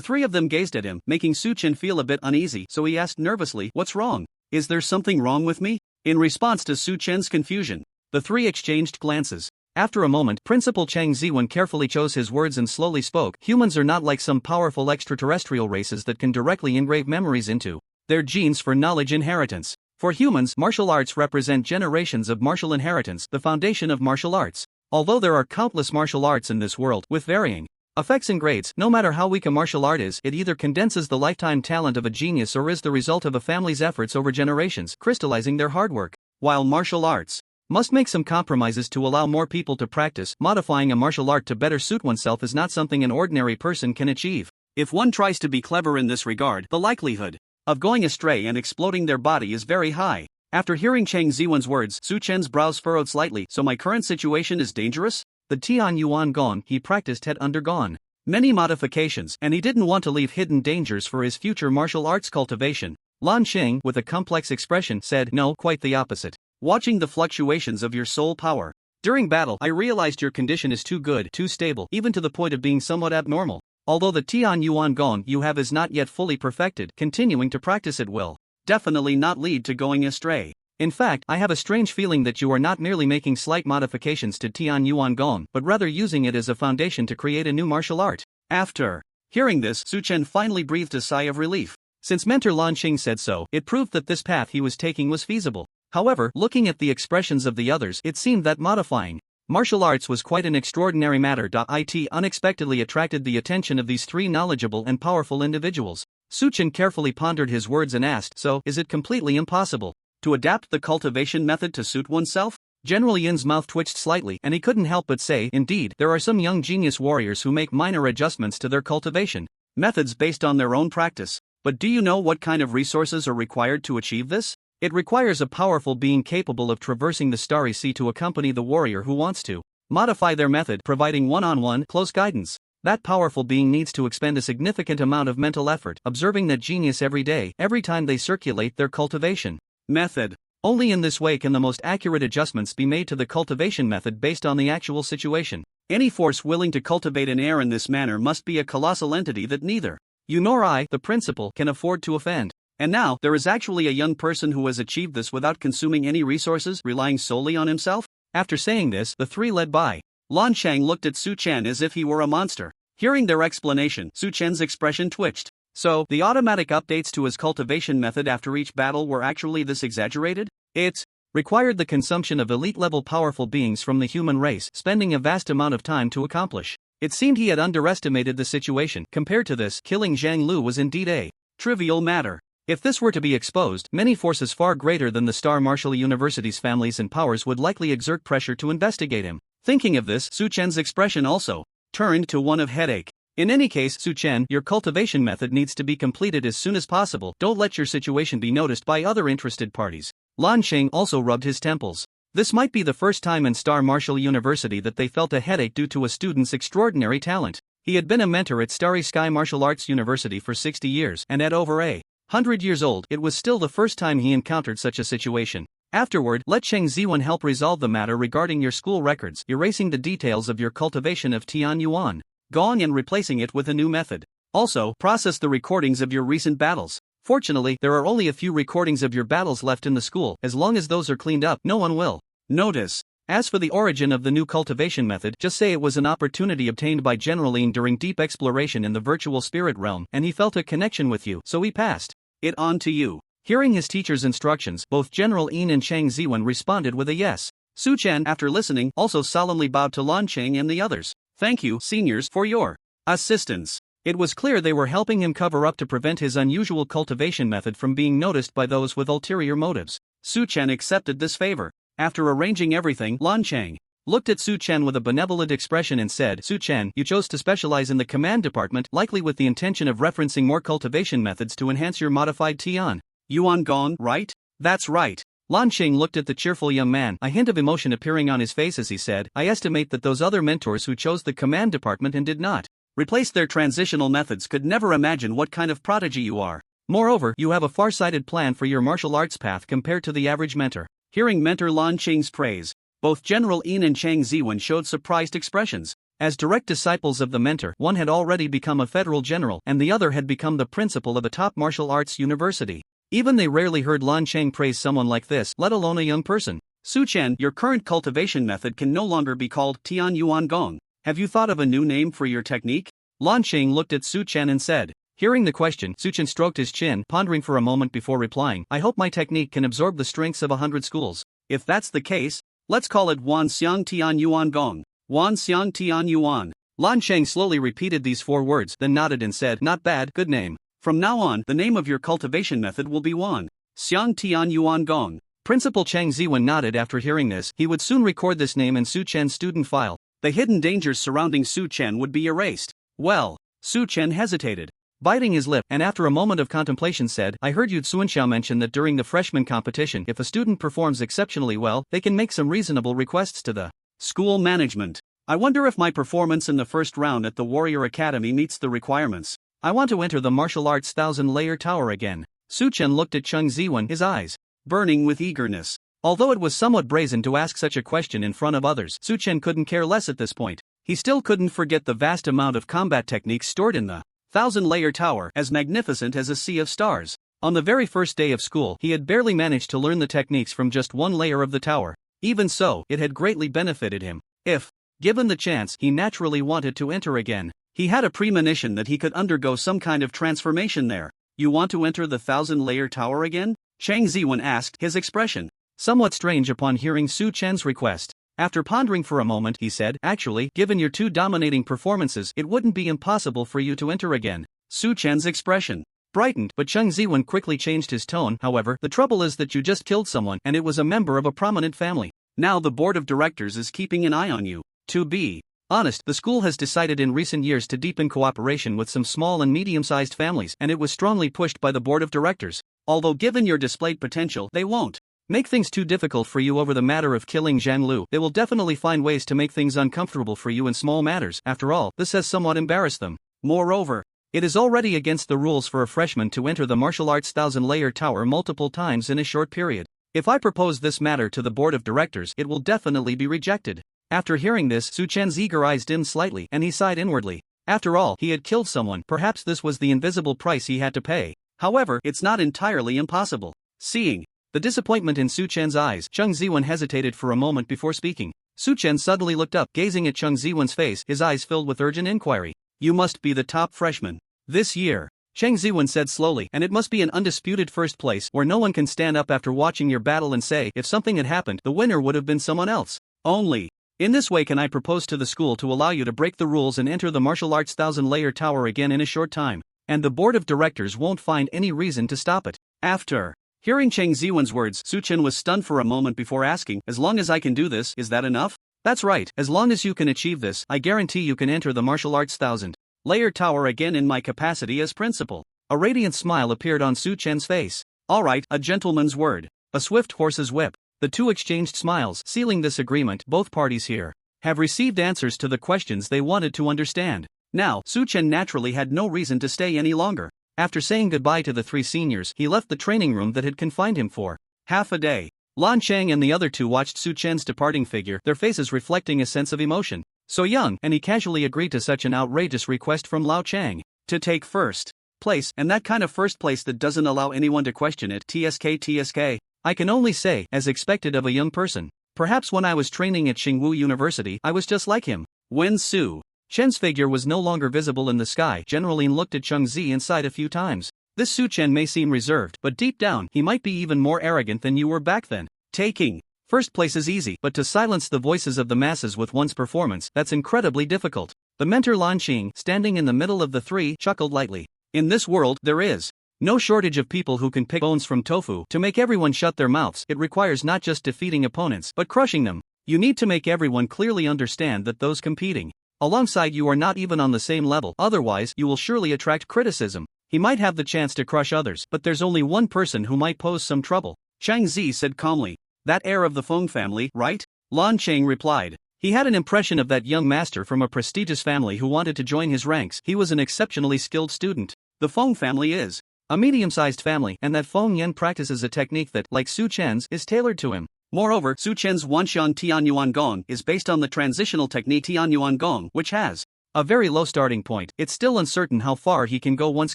three of them gazed at him, making Su Chen feel a bit uneasy, so he asked nervously, "What's wrong? Is there something wrong with me?" In response to Su Chen's confusion, the three exchanged glances. After a moment, Principal Chang Ziwen carefully chose his words and slowly spoke. Humans are not like some powerful extraterrestrial races that can directly engrave memories into their genes for knowledge inheritance. For humans, martial arts represent generations of martial inheritance, the foundation of martial arts. Although there are countless martial arts in this world, with varying effects and grades, no matter how weak a martial art is, it either condenses the lifetime talent of a genius or is the result of a family's efforts over generations, crystallizing their hard work. While martial arts must make some compromises to allow more people to practice, modifying a martial art to better suit oneself is not something an ordinary person can achieve. If one tries to be clever in this regard, the likelihood of going astray and exploding their body is very high. After hearing Chang Ziwen's words, Su Chen's brows furrowed slightly. So my current situation is dangerous? The Tian Yuan Gong he practiced had undergone many modifications, and he didn't want to leave hidden dangers for his future martial arts cultivation. Lan Qing, with a complex expression, said, "No, quite the opposite. Watching the fluctuations of your soul power during battle, I realized your condition is too good, too stable, even to the point of being somewhat abnormal. Although the Tian Yuan Gong you have is not yet fully perfected, continuing to practice it will definitely not lead to going astray. In fact, I have a strange feeling that you are not merely making slight modifications to Tian Yuan Gong, but rather using it as a foundation to create a new martial art." After hearing this, Su Chen finally breathed a sigh of relief. Since mentor Lan Qing said so, it proved that this path he was taking was feasible. However, looking at the expressions of the others, it seemed that modifying martial arts was quite an extraordinary matter. It unexpectedly attracted the attention of these three knowledgeable and powerful individuals. Su Chen carefully pondered his words and asked, "So, is it completely impossible to adapt the cultivation method to suit oneself?" General Yin's mouth twitched slightly, and he couldn't help but say, "Indeed, there are some young genius warriors who make minor adjustments to their cultivation methods based on their own practice. But do you know what kind of resources are required to achieve this? It requires a powerful being capable of traversing the starry sea to accompany the warrior who wants to modify their method, providing one-on-one, close guidance. That powerful being needs to expend a significant amount of mental effort, observing that genius every day, every time they circulate their cultivation method. Only in this way can the most accurate adjustments be made to the cultivation method based on the actual situation. Any force willing to cultivate an heir in this manner must be a colossal entity that neither you nor I, the principal, can afford to offend. And now, there is actually a young person who has achieved this without consuming any resources, relying solely on himself." After saying this, the three led by Lan Chang looked at Su Chen as if he were a monster. Hearing their explanation, Su Chen's expression twitched. So, the automatic updates to his cultivation method after each battle were actually this exaggerated? It required the consumption of elite-level powerful beings from the human race, spending a vast amount of time to accomplish. It seemed he had underestimated the situation. Compared to this, killing Zhang Lu was indeed a trivial matter. If this were to be exposed, many forces far greater than the Star Martial University's families and powers would likely exert pressure to investigate him. Thinking of this, Su Chen's expression also turned to one of headache. In any case, Su Chen, your cultivation method needs to be completed as soon as possible. Don't let your situation be noticed by other interested parties. Lan Sheng also rubbed his temples. This might be the first time in Star Martial University that they felt a headache due to a student's extraordinary talent. He had been a mentor at Starry Sky Martial Arts University for 60 years, and at over 100 years old, it was still the first time he encountered such a situation. Afterward, let Cheng Ziwen help resolve the matter regarding your school records, erasing the details of your cultivation of Tian Yuan Gong and replacing it with a new method. Also, process the recordings of your recent battles. Fortunately, there are only a few recordings of your battles left in the school. As long as those are cleaned up, no one will notice. As for the origin of the new cultivation method, just say it was an opportunity obtained by General Yin during deep exploration in the virtual spirit realm, and he felt a connection with you, so he passed it on to you. Hearing his teacher's instructions, both General Yin and Cheng Ziwen responded with a yes. Su Chen, after listening, also solemnly bowed to Lan Cheng and the others. Thank you, seniors, for your assistance. It was clear they were helping him cover up to prevent his unusual cultivation method from being noticed by those with ulterior motives. Su Chen accepted this favor. After arranging everything, Lan Cheng looked at Su Chen with a benevolent expression and said, Su Chen, you chose to specialize in the command department, likely with the intention of referencing more cultivation methods to enhance your modified Tian Yuan Gong, right? That's right. Lan Cheng looked at the cheerful young man, a hint of emotion appearing on his face as he said, I estimate that those other mentors who chose the command department and did not replace their transitional methods could never imagine what kind of prodigy you are. Moreover, you have a far-sighted plan for your martial arts path compared to the average mentor. Hearing mentor Lan Cheng's praise, both General Yin and Cheng Ziwen showed surprised expressions. As direct disciples of the mentor, one had already become a federal general and the other had become the principal of a top martial arts university. Even they rarely heard Lan Cheng praise someone like this, let alone a young person. Su Chen, your current cultivation method can no longer be called Tian Yuan Gong. Have you thought of a new name for your technique? Lan Cheng looked at Su Chen and said. Hearing the question, Su Chen stroked his chin, pondering for a moment before replying, I hope my technique can absorb the strengths of 100 schools. If that's the case, let's call it Wan Xiang Tian Yuan Gong. Wan Xiang Tian Yuan. Lan Cheng slowly repeated these 4 words, then nodded and said, not bad, good name. From now on, the name of your cultivation method will be Wan Xiang Tian Yuan Gong. Principal Cheng Ziwen nodded after hearing this. He would soon record this name in Su Chen's student file. The hidden dangers surrounding Su Chen would be erased. Well, Su Chen hesitated, biting his lip, and after a moment of contemplation said, I heard Yu Tsuanxiao mention that during the freshman competition, if a student performs exceptionally well, they can make some reasonable requests to the school management. I wonder if my performance in the first round at the Warrior Academy meets the requirements. I want to enter the martial arts 1,000-layer tower again. Su Chen looked at Cheng Ziwen, his eyes burning with eagerness. Although it was somewhat brazen to ask such a question in front of others, Su Chen couldn't care less at this point. He still couldn't forget the vast amount of combat techniques stored in the 1,000-layer tower, as magnificent as a sea of stars. On the very first day of school, he had barely managed to learn the techniques from just one layer of the tower. Even so, it had greatly benefited him. If given the chance, he naturally wanted to enter again. He had a premonition that he could undergo some kind of transformation there. You want to enter the 1,000-layer tower again? Cheng Ziwen asked, his expression somewhat strange upon hearing Su Chen's request. After pondering for a moment, he said, actually, given your 2 dominating performances, it wouldn't be impossible for you to enter again. Su Chen's expression brightened, but Cheng Ziwen quickly changed his tone. However, the trouble is that you just killed someone, and it was a member of a prominent family. Now the board of directors is keeping an eye on you. To be honest, the school has decided in recent years to deepen cooperation with some small and medium-sized families, and it was strongly pushed by the board of directors. Although given your displayed potential, they won't make things too difficult for you over the matter of killing Zhang Lu. They will definitely find ways to make things uncomfortable for you in small matters. After all, this has somewhat embarrassed them. Moreover, it is already against the rules for a freshman to enter the martial arts 1,000-layer tower multiple times in a short period. If I propose this matter to the board of directors, it will definitely be rejected. After hearing this, Su Chen's eager eyes dimmed slightly, and he sighed inwardly. After all, he had killed someone. Perhaps this was the invisible price he had to pay. However, it's not entirely impossible. Seeing the disappointment in Su Chen's eyes, Cheng Ziwen hesitated for a moment before speaking. Su Chen suddenly looked up, gazing at Cheng Ziwen's face, his eyes filled with urgent inquiry. You must be the top freshman this year, Cheng Ziwen said slowly, and it must be an undisputed first place where no one can stand up after watching your battle and say, if something had happened, the winner would have been someone else. Only in this way can I propose to the school to allow you to break the rules and enter the martial arts 1,000-layer tower again in a short time. And the board of directors won't find any reason to stop it. After hearing Cheng Ziwen's words, Su Chen was stunned for a moment before asking, as long as I can do this, is that enough? That's right, as long as you can achieve this, I guarantee you can enter the martial arts 1,000 Layer Tower again in my capacity as principal. A radiant smile appeared on Su Chen's face. Alright, a gentleman's word. A swift horse's whip. The two exchanged smiles, sealing this agreement. Both parties here have received answers to the questions they wanted to understand. Now, Su Chen naturally had no reason to stay any longer. After saying goodbye to the three seniors, he left the training room that had confined him for half a day. Lan Chang and the other two watched Su Chen's departing figure, their faces reflecting a sense of emotion. So young, and he casually agreed to such an outrageous request from Lao Chang to take first place, and that kind of first place that doesn't allow anyone to question it. TSK. I can only say, as expected of a young person. Perhaps when I was training at Tsinghua University, I was just like him. When Su Chen's figure was no longer visible in the sky, General Lin looked at Cheng Zi and sighed a few times. This Su Chen may seem reserved, but deep down, he might be even more arrogant than you were back then. Taking first place is easy, but to silence the voices of the masses with one's performance, that's incredibly difficult. The mentor Lan Qing, standing in the middle of the three, chuckled lightly. In this world, there is no shortage of people who can pick bones from tofu. To make everyone shut their mouths, it requires not just defeating opponents, but crushing them. You need to make everyone clearly understand that those competing alongside you are not even on the same level, otherwise you will surely attract criticism. He might have the chance to crush others, but there's only one person who might pose some trouble. Chang Zi said calmly. That heir of the Feng family, right? Lan Chang replied. He had an impression of that young master from a prestigious family who wanted to join his ranks. He was an exceptionally skilled student. The Feng family is a medium-sized family, and that Feng Yan practices a technique that, like Su Chen's, is tailored to him. Moreover, Su Chen's Wanshan Tianyuan Gong is based on the transitional technique Tianyuan Gong, which has a very low starting point. It's still uncertain how far he can go once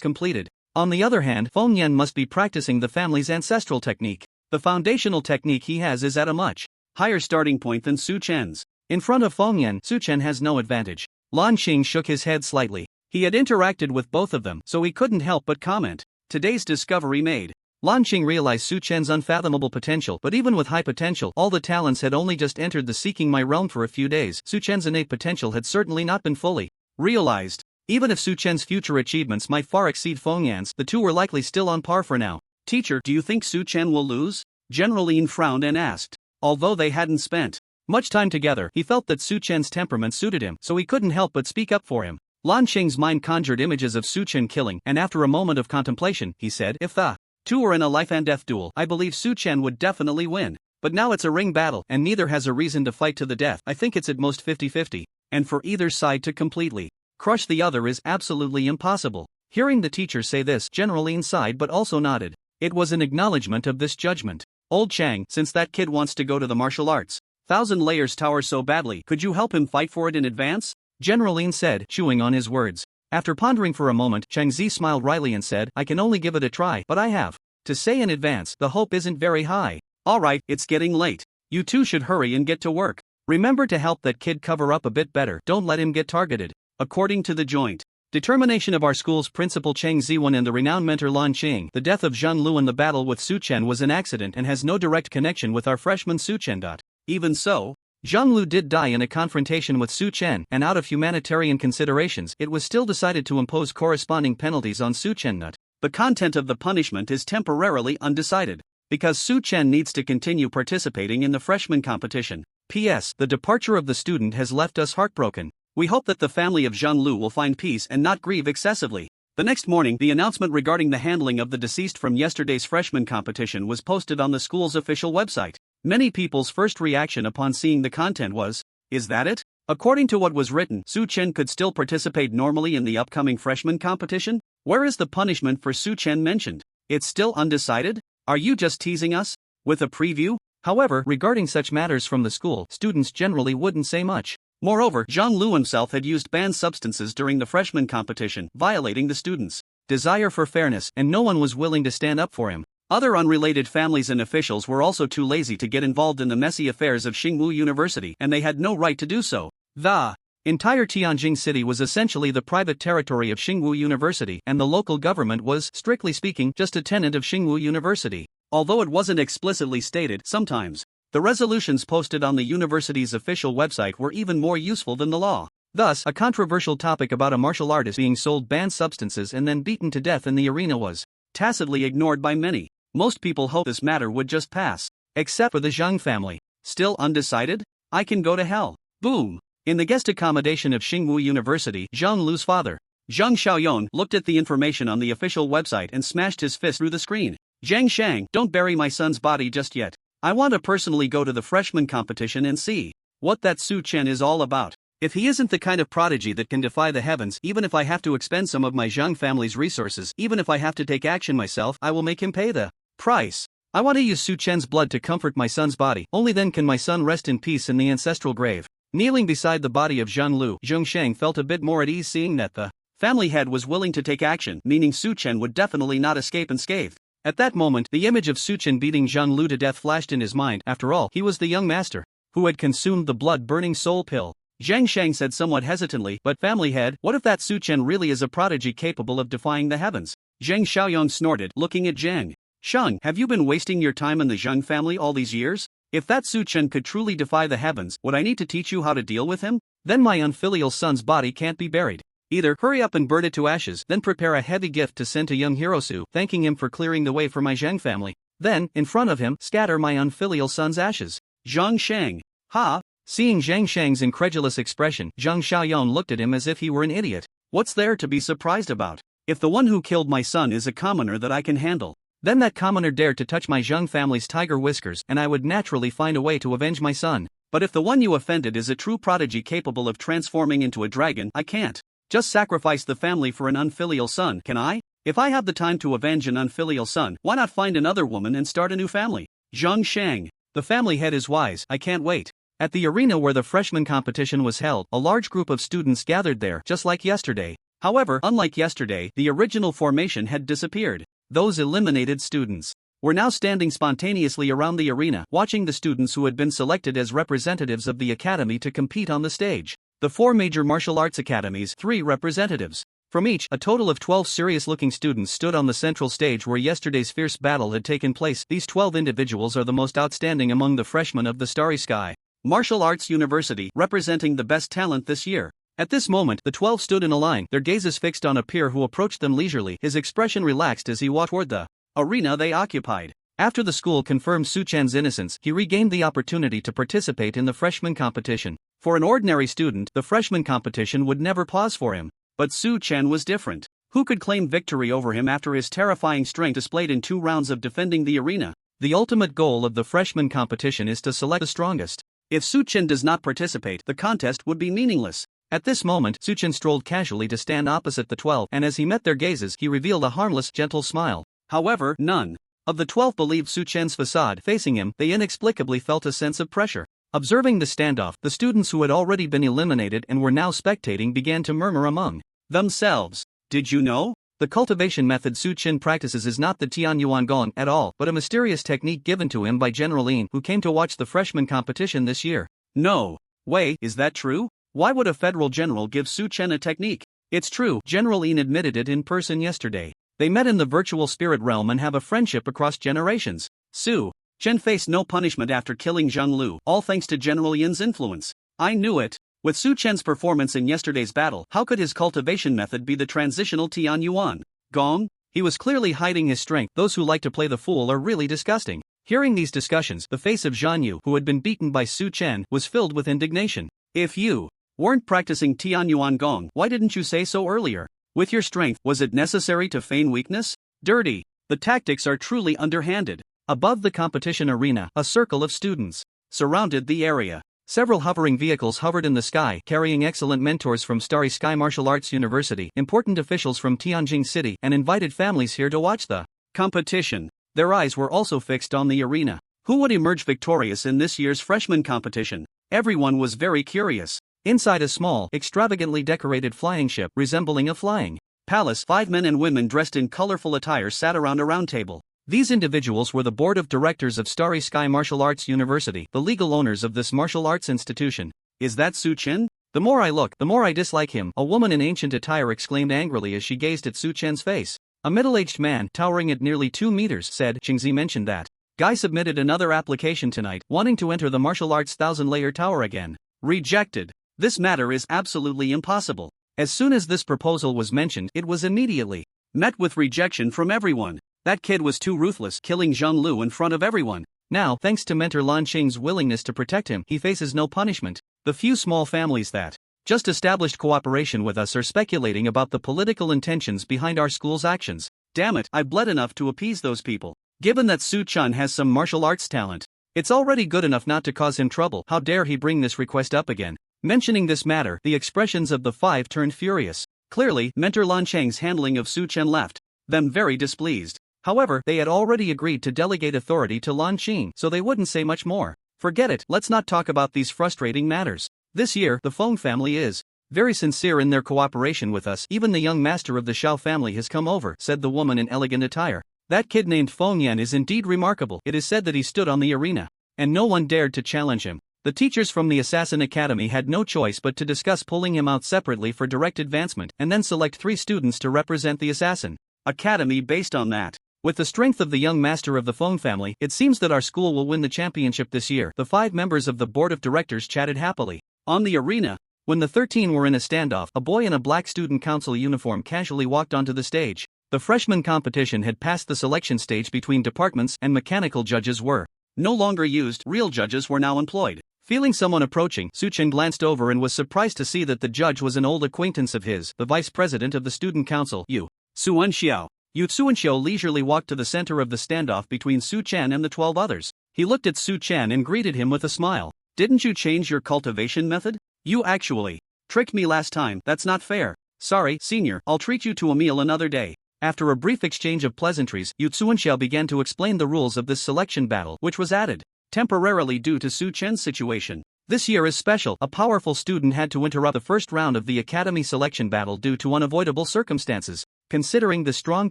completed. On the other hand, Feng Yan must be practicing the family's ancestral technique. The foundational technique he has is at a much higher starting point than Su Chen's. In front of Feng Yan, Su Chen has no advantage. Lan Qing shook his head slightly. He had interacted with both of them, so he couldn't help but comment. Today's discovery made Lan Qing realized Su Chen's unfathomable potential, but even with high potential, all the talents had only just entered the Seeking My realm for a few days. Su Chen's innate potential had certainly not been fully realized. Even if Su Chen's future achievements might far exceed Feng Yan's, the two were likely still on par for now. Teacher, do you think Su Chen will lose? General Lin frowned and asked. Although they hadn't spent much time together, he felt that Su Chen's temperament suited him, so he couldn't help but speak up for him. Lan Qing's mind conjured images of Su Chen killing, and after a moment of contemplation, he said, if the two were in a life-and-death duel, I believe Su Chen would definitely win. But now it's a ring battle, and neither has a reason to fight to the death. I think it's at most 50-50. And for either side to completely crush the other is absolutely impossible. Hearing the teacher say this, General Lin sighed but also nodded. It was an acknowledgement of this judgment. Old Chang, since that kid wants to go to the martial arts, Thousand Layers Tower so badly, could you help him fight for it in advance? General Lin said, chewing on his words. After pondering for a moment, Chang Zi smiled wryly and said, I can only give it a try, but I have to say in advance, the hope isn't very high. Alright, it's getting late. You two should hurry and get to work. Remember to help that kid cover up a bit better, don't let him get targeted. According to the joint determination of our school's principal Cheng Ziwan and the renowned mentor Lan Qing, the death of Zhang Lu in the battle with Su Chen was an accident and has no direct connection with our freshman Su Chen. Even so, Zhang Lu did die in a confrontation with Su Chen, and out of humanitarian considerations, it was still decided to impose corresponding penalties on Su Chen. The content of the punishment is temporarily undecided, because Su Chen needs to continue participating in the freshman competition. P.S. The departure of the student has left us heartbroken. We hope that the family of Zhang Lu will find peace and not grieve excessively. The next morning, the announcement regarding the handling of the deceased from yesterday's freshman competition was posted on the school's official website. Many people's first reaction upon seeing the content was, is that it? According to what was written, Su Chen could still participate normally in the upcoming freshman competition? Where is the punishment for Su Chen mentioned? It's still undecided? Are you just teasing us with a preview? However, regarding such matters from the school, students generally wouldn't say much. Moreover, Zhang Lu himself had used banned substances during the freshman competition, violating the students' desire for fairness, and no one was willing to stand up for him. Other unrelated families and officials were also too lazy to get involved in the messy affairs of Tsinghua University, and they had no right to do so. The entire Tianjin city was essentially the private territory of Tsinghua University, and the local government was, strictly speaking, just a tenant of Tsinghua University. Although it wasn't explicitly stated, sometimes the resolutions posted on the university's official website were even more useful than the law. Thus, a controversial topic about a martial artist being sold banned substances and then beaten to death in the arena was tacitly ignored by many. Most people hoped this matter would just pass. Except for the Zhang family. Still undecided? I can go to hell. Boom. In the guest accommodation of Tsinghua University, Zhang Lu's father, Zhang Xiaoyong looked at the information on the official website and smashed his fist through the screen. Zhang Shang, don't bury my son's body just yet. I want to personally go to the freshman competition and see what that Su Chen is all about. If he isn't the kind of prodigy that can defy the heavens, even if I have to expend some of my Zhang family's resources, even if I have to take action myself, I will make him pay the price. I want to use Su Chen's blood to comfort my son's body. Only then can my son rest in peace in the ancestral grave. Kneeling beside the body of Zhang Lu, Zhang Sheng felt a bit more at ease seeing that the family head was willing to take action, meaning Su Chen would definitely not escape unscathed. At that moment, the image of Su Chen beating Zhang Lu to death flashed in his mind. After all, he was the young master who had consumed the blood-burning soul pill. Zhang Sheng said somewhat hesitantly, but family head, what if that Su Chen really is a prodigy capable of defying the heavens? Zhang Xiaoyong snorted, looking at Zhang Sheng. Have you been wasting your time in the Zhang family all these years? If that Su Chen could truly defy the heavens, would I need to teach you how to deal with him? Then my unfilial son's body can't be buried. Either hurry up and burn it to ashes, then prepare a heavy gift to send to young Hirosu, thanking him for clearing the way for my Zhang family. Then, in front of him, scatter my unfilial son's ashes. Zhang Sheng. Ha? Seeing Zhang Sheng's incredulous expression, Zhang Xiaoyong looked at him as if he were an idiot. What's there to be surprised about? If the one who killed my son is a commoner that I can handle, then that commoner dared to touch my Zhang family's tiger whiskers, and I would naturally find a way to avenge my son. But if the one you offended is a true prodigy capable of transforming into a dragon, I can't just sacrifice the family for an unfilial son, can I? If I have the time to avenge an unfilial son, why not find another woman and start a new family? Zhang Sheng. The family head is wise, I can't wait. At the arena where the freshman competition was held, a large group of students gathered there, just like yesterday. However, unlike yesterday, the original formation had disappeared. Those eliminated students were now standing spontaneously around the arena, watching the students who had been selected as representatives of the academy to compete on the stage. The 4 major martial arts academies, 3 representatives from each, a total of 12 serious-looking students stood on the central stage where yesterday's fierce battle had taken place. These 12 individuals are the most outstanding among the freshmen of the Starry Sky Martial Arts University, representing the best talent this year. At this moment, the 12 stood in a line, their gazes fixed on a peer who approached them leisurely. His expression relaxed as he walked toward the arena they occupied. After the school confirmed Su Chen's innocence, he regained the opportunity to participate in the freshman competition. For an ordinary student, the freshman competition would never pause for him. But Su Chen was different. Who could claim victory over him after his terrifying strength displayed in 2 rounds of defending the arena? The ultimate goal of the freshman competition is to select the strongest. If Su Chen does not participate, the contest would be meaningless. At this moment, Su Chen strolled casually to stand opposite the 12, and as he met their gazes, he revealed a harmless, gentle smile. However, none of the 12 believed Su Chen's facade. Facing him, they inexplicably felt a sense of pressure. Observing the standoff, the students who had already been eliminated and were now spectating began to murmur among themselves. Did you know? The cultivation method Su Chen practices is not the Tianyuan Gong at all, but a mysterious technique given to him by General Lin, who came to watch the freshman competition this year. No way, is that true? Why would a federal general give Su Chen a technique? It's true, General Lin admitted it in person yesterday. They met in the virtual spirit realm and have a friendship across generations. Su Chen faced no punishment after killing Zhang Lu, all thanks to General Yin's influence. I knew it. With Su Chen's performance in yesterday's battle, how could his cultivation method be the transitional Tianyuan Gong? He was clearly hiding his strength. Those who like to play the fool are really disgusting. Hearing these discussions, the face of Zhan Yu, who had been beaten by Su Chen, was filled with indignation. If you weren't practicing Tianyuan Gong, why didn't you say so earlier? With your strength, was it necessary to feign weakness? Dirty. The tactics are truly underhanded. Above the competition arena, a circle of students surrounded the area. Several hovering vehicles hovered in the sky, carrying excellent mentors from Starry Sky Martial Arts University, important officials from Tianjin City, and invited families here to watch the competition. Their eyes were also fixed on the arena. Who would emerge victorious in this year's freshman competition? Everyone was very curious. Inside a small, extravagantly decorated flying ship resembling a flying palace, 5 men and women dressed in colorful attire sat around a round table. These individuals were the board of directors of Starry Sky Martial Arts University, the legal owners of this martial arts institution. Is that Su Chen? The more I look, the more I dislike him, a woman in ancient attire exclaimed angrily as she gazed at Su Chen's face. A middle-aged man, towering at nearly 2 meters, said, Qingzi mentioned that guy submitted another application tonight, wanting to enter the martial arts 1,000-layer tower again. Rejected. This matter is absolutely impossible. As soon as this proposal was mentioned, it was immediately met with rejection from everyone. That kid was too ruthless, killing Zhang Lu in front of everyone. Now, thanks to mentor Lan Qing's willingness to protect him, he faces no punishment. The few small families that just established cooperation with us or speculating about the political intentions behind our school's actions. Damn it, I've bled enough to appease those people. Given that Su-chan has some martial arts talent, it's already good enough not to cause him trouble. How dare he bring this request up again? Mentioning this matter, the expressions of the five turned furious. Clearly, Mentor Lan Chang's handling of Su-chen left them very displeased. However, they had already agreed to delegate authority to Lan Qing, so they wouldn't say much more. Forget it, let's not talk about these frustrating matters. This year, the Feng family is very sincere in their cooperation with us. Even the young master of the Shao family has come over, said the woman in elegant attire. That kid named Feng Yan is indeed remarkable. It is said that he stood on the arena, and no one dared to challenge him. The teachers from the Assassin Academy had no choice but to discuss pulling him out separately for direct advancement and then select 3 students to represent the Assassin Academy based on that. With the strength of the young master of the Feng family, it seems that our school will win the championship this year. The 5 members of the board of directors chatted happily. On the arena, when the 13 were in a standoff, a boy in a black student council uniform casually walked onto the stage. The freshman competition had passed the selection stage between departments and mechanical judges were no longer used. Real judges were now employed. Feeling someone approaching, Su-chen glanced over and was surprised to see that the judge was an old acquaintance of his, the vice president of the student council, Yu Suanxiao. Yu Suanxiao leisurely walked to the center of the standoff between Su-chen and the 12 others. He looked at Su-chen and greeted him with a smile. Didn't you change your cultivation method? You actually tricked me last time. That's not fair. Sorry, senior, I'll treat you to a meal another day. After a brief exchange of pleasantries, Yu Suanxiao began to explain the rules of this selection battle, which was added temporarily due to Su-chen's situation. This year is special. A powerful student had to interrupt the first round of the academy selection battle due to unavoidable circumstances. Considering the strong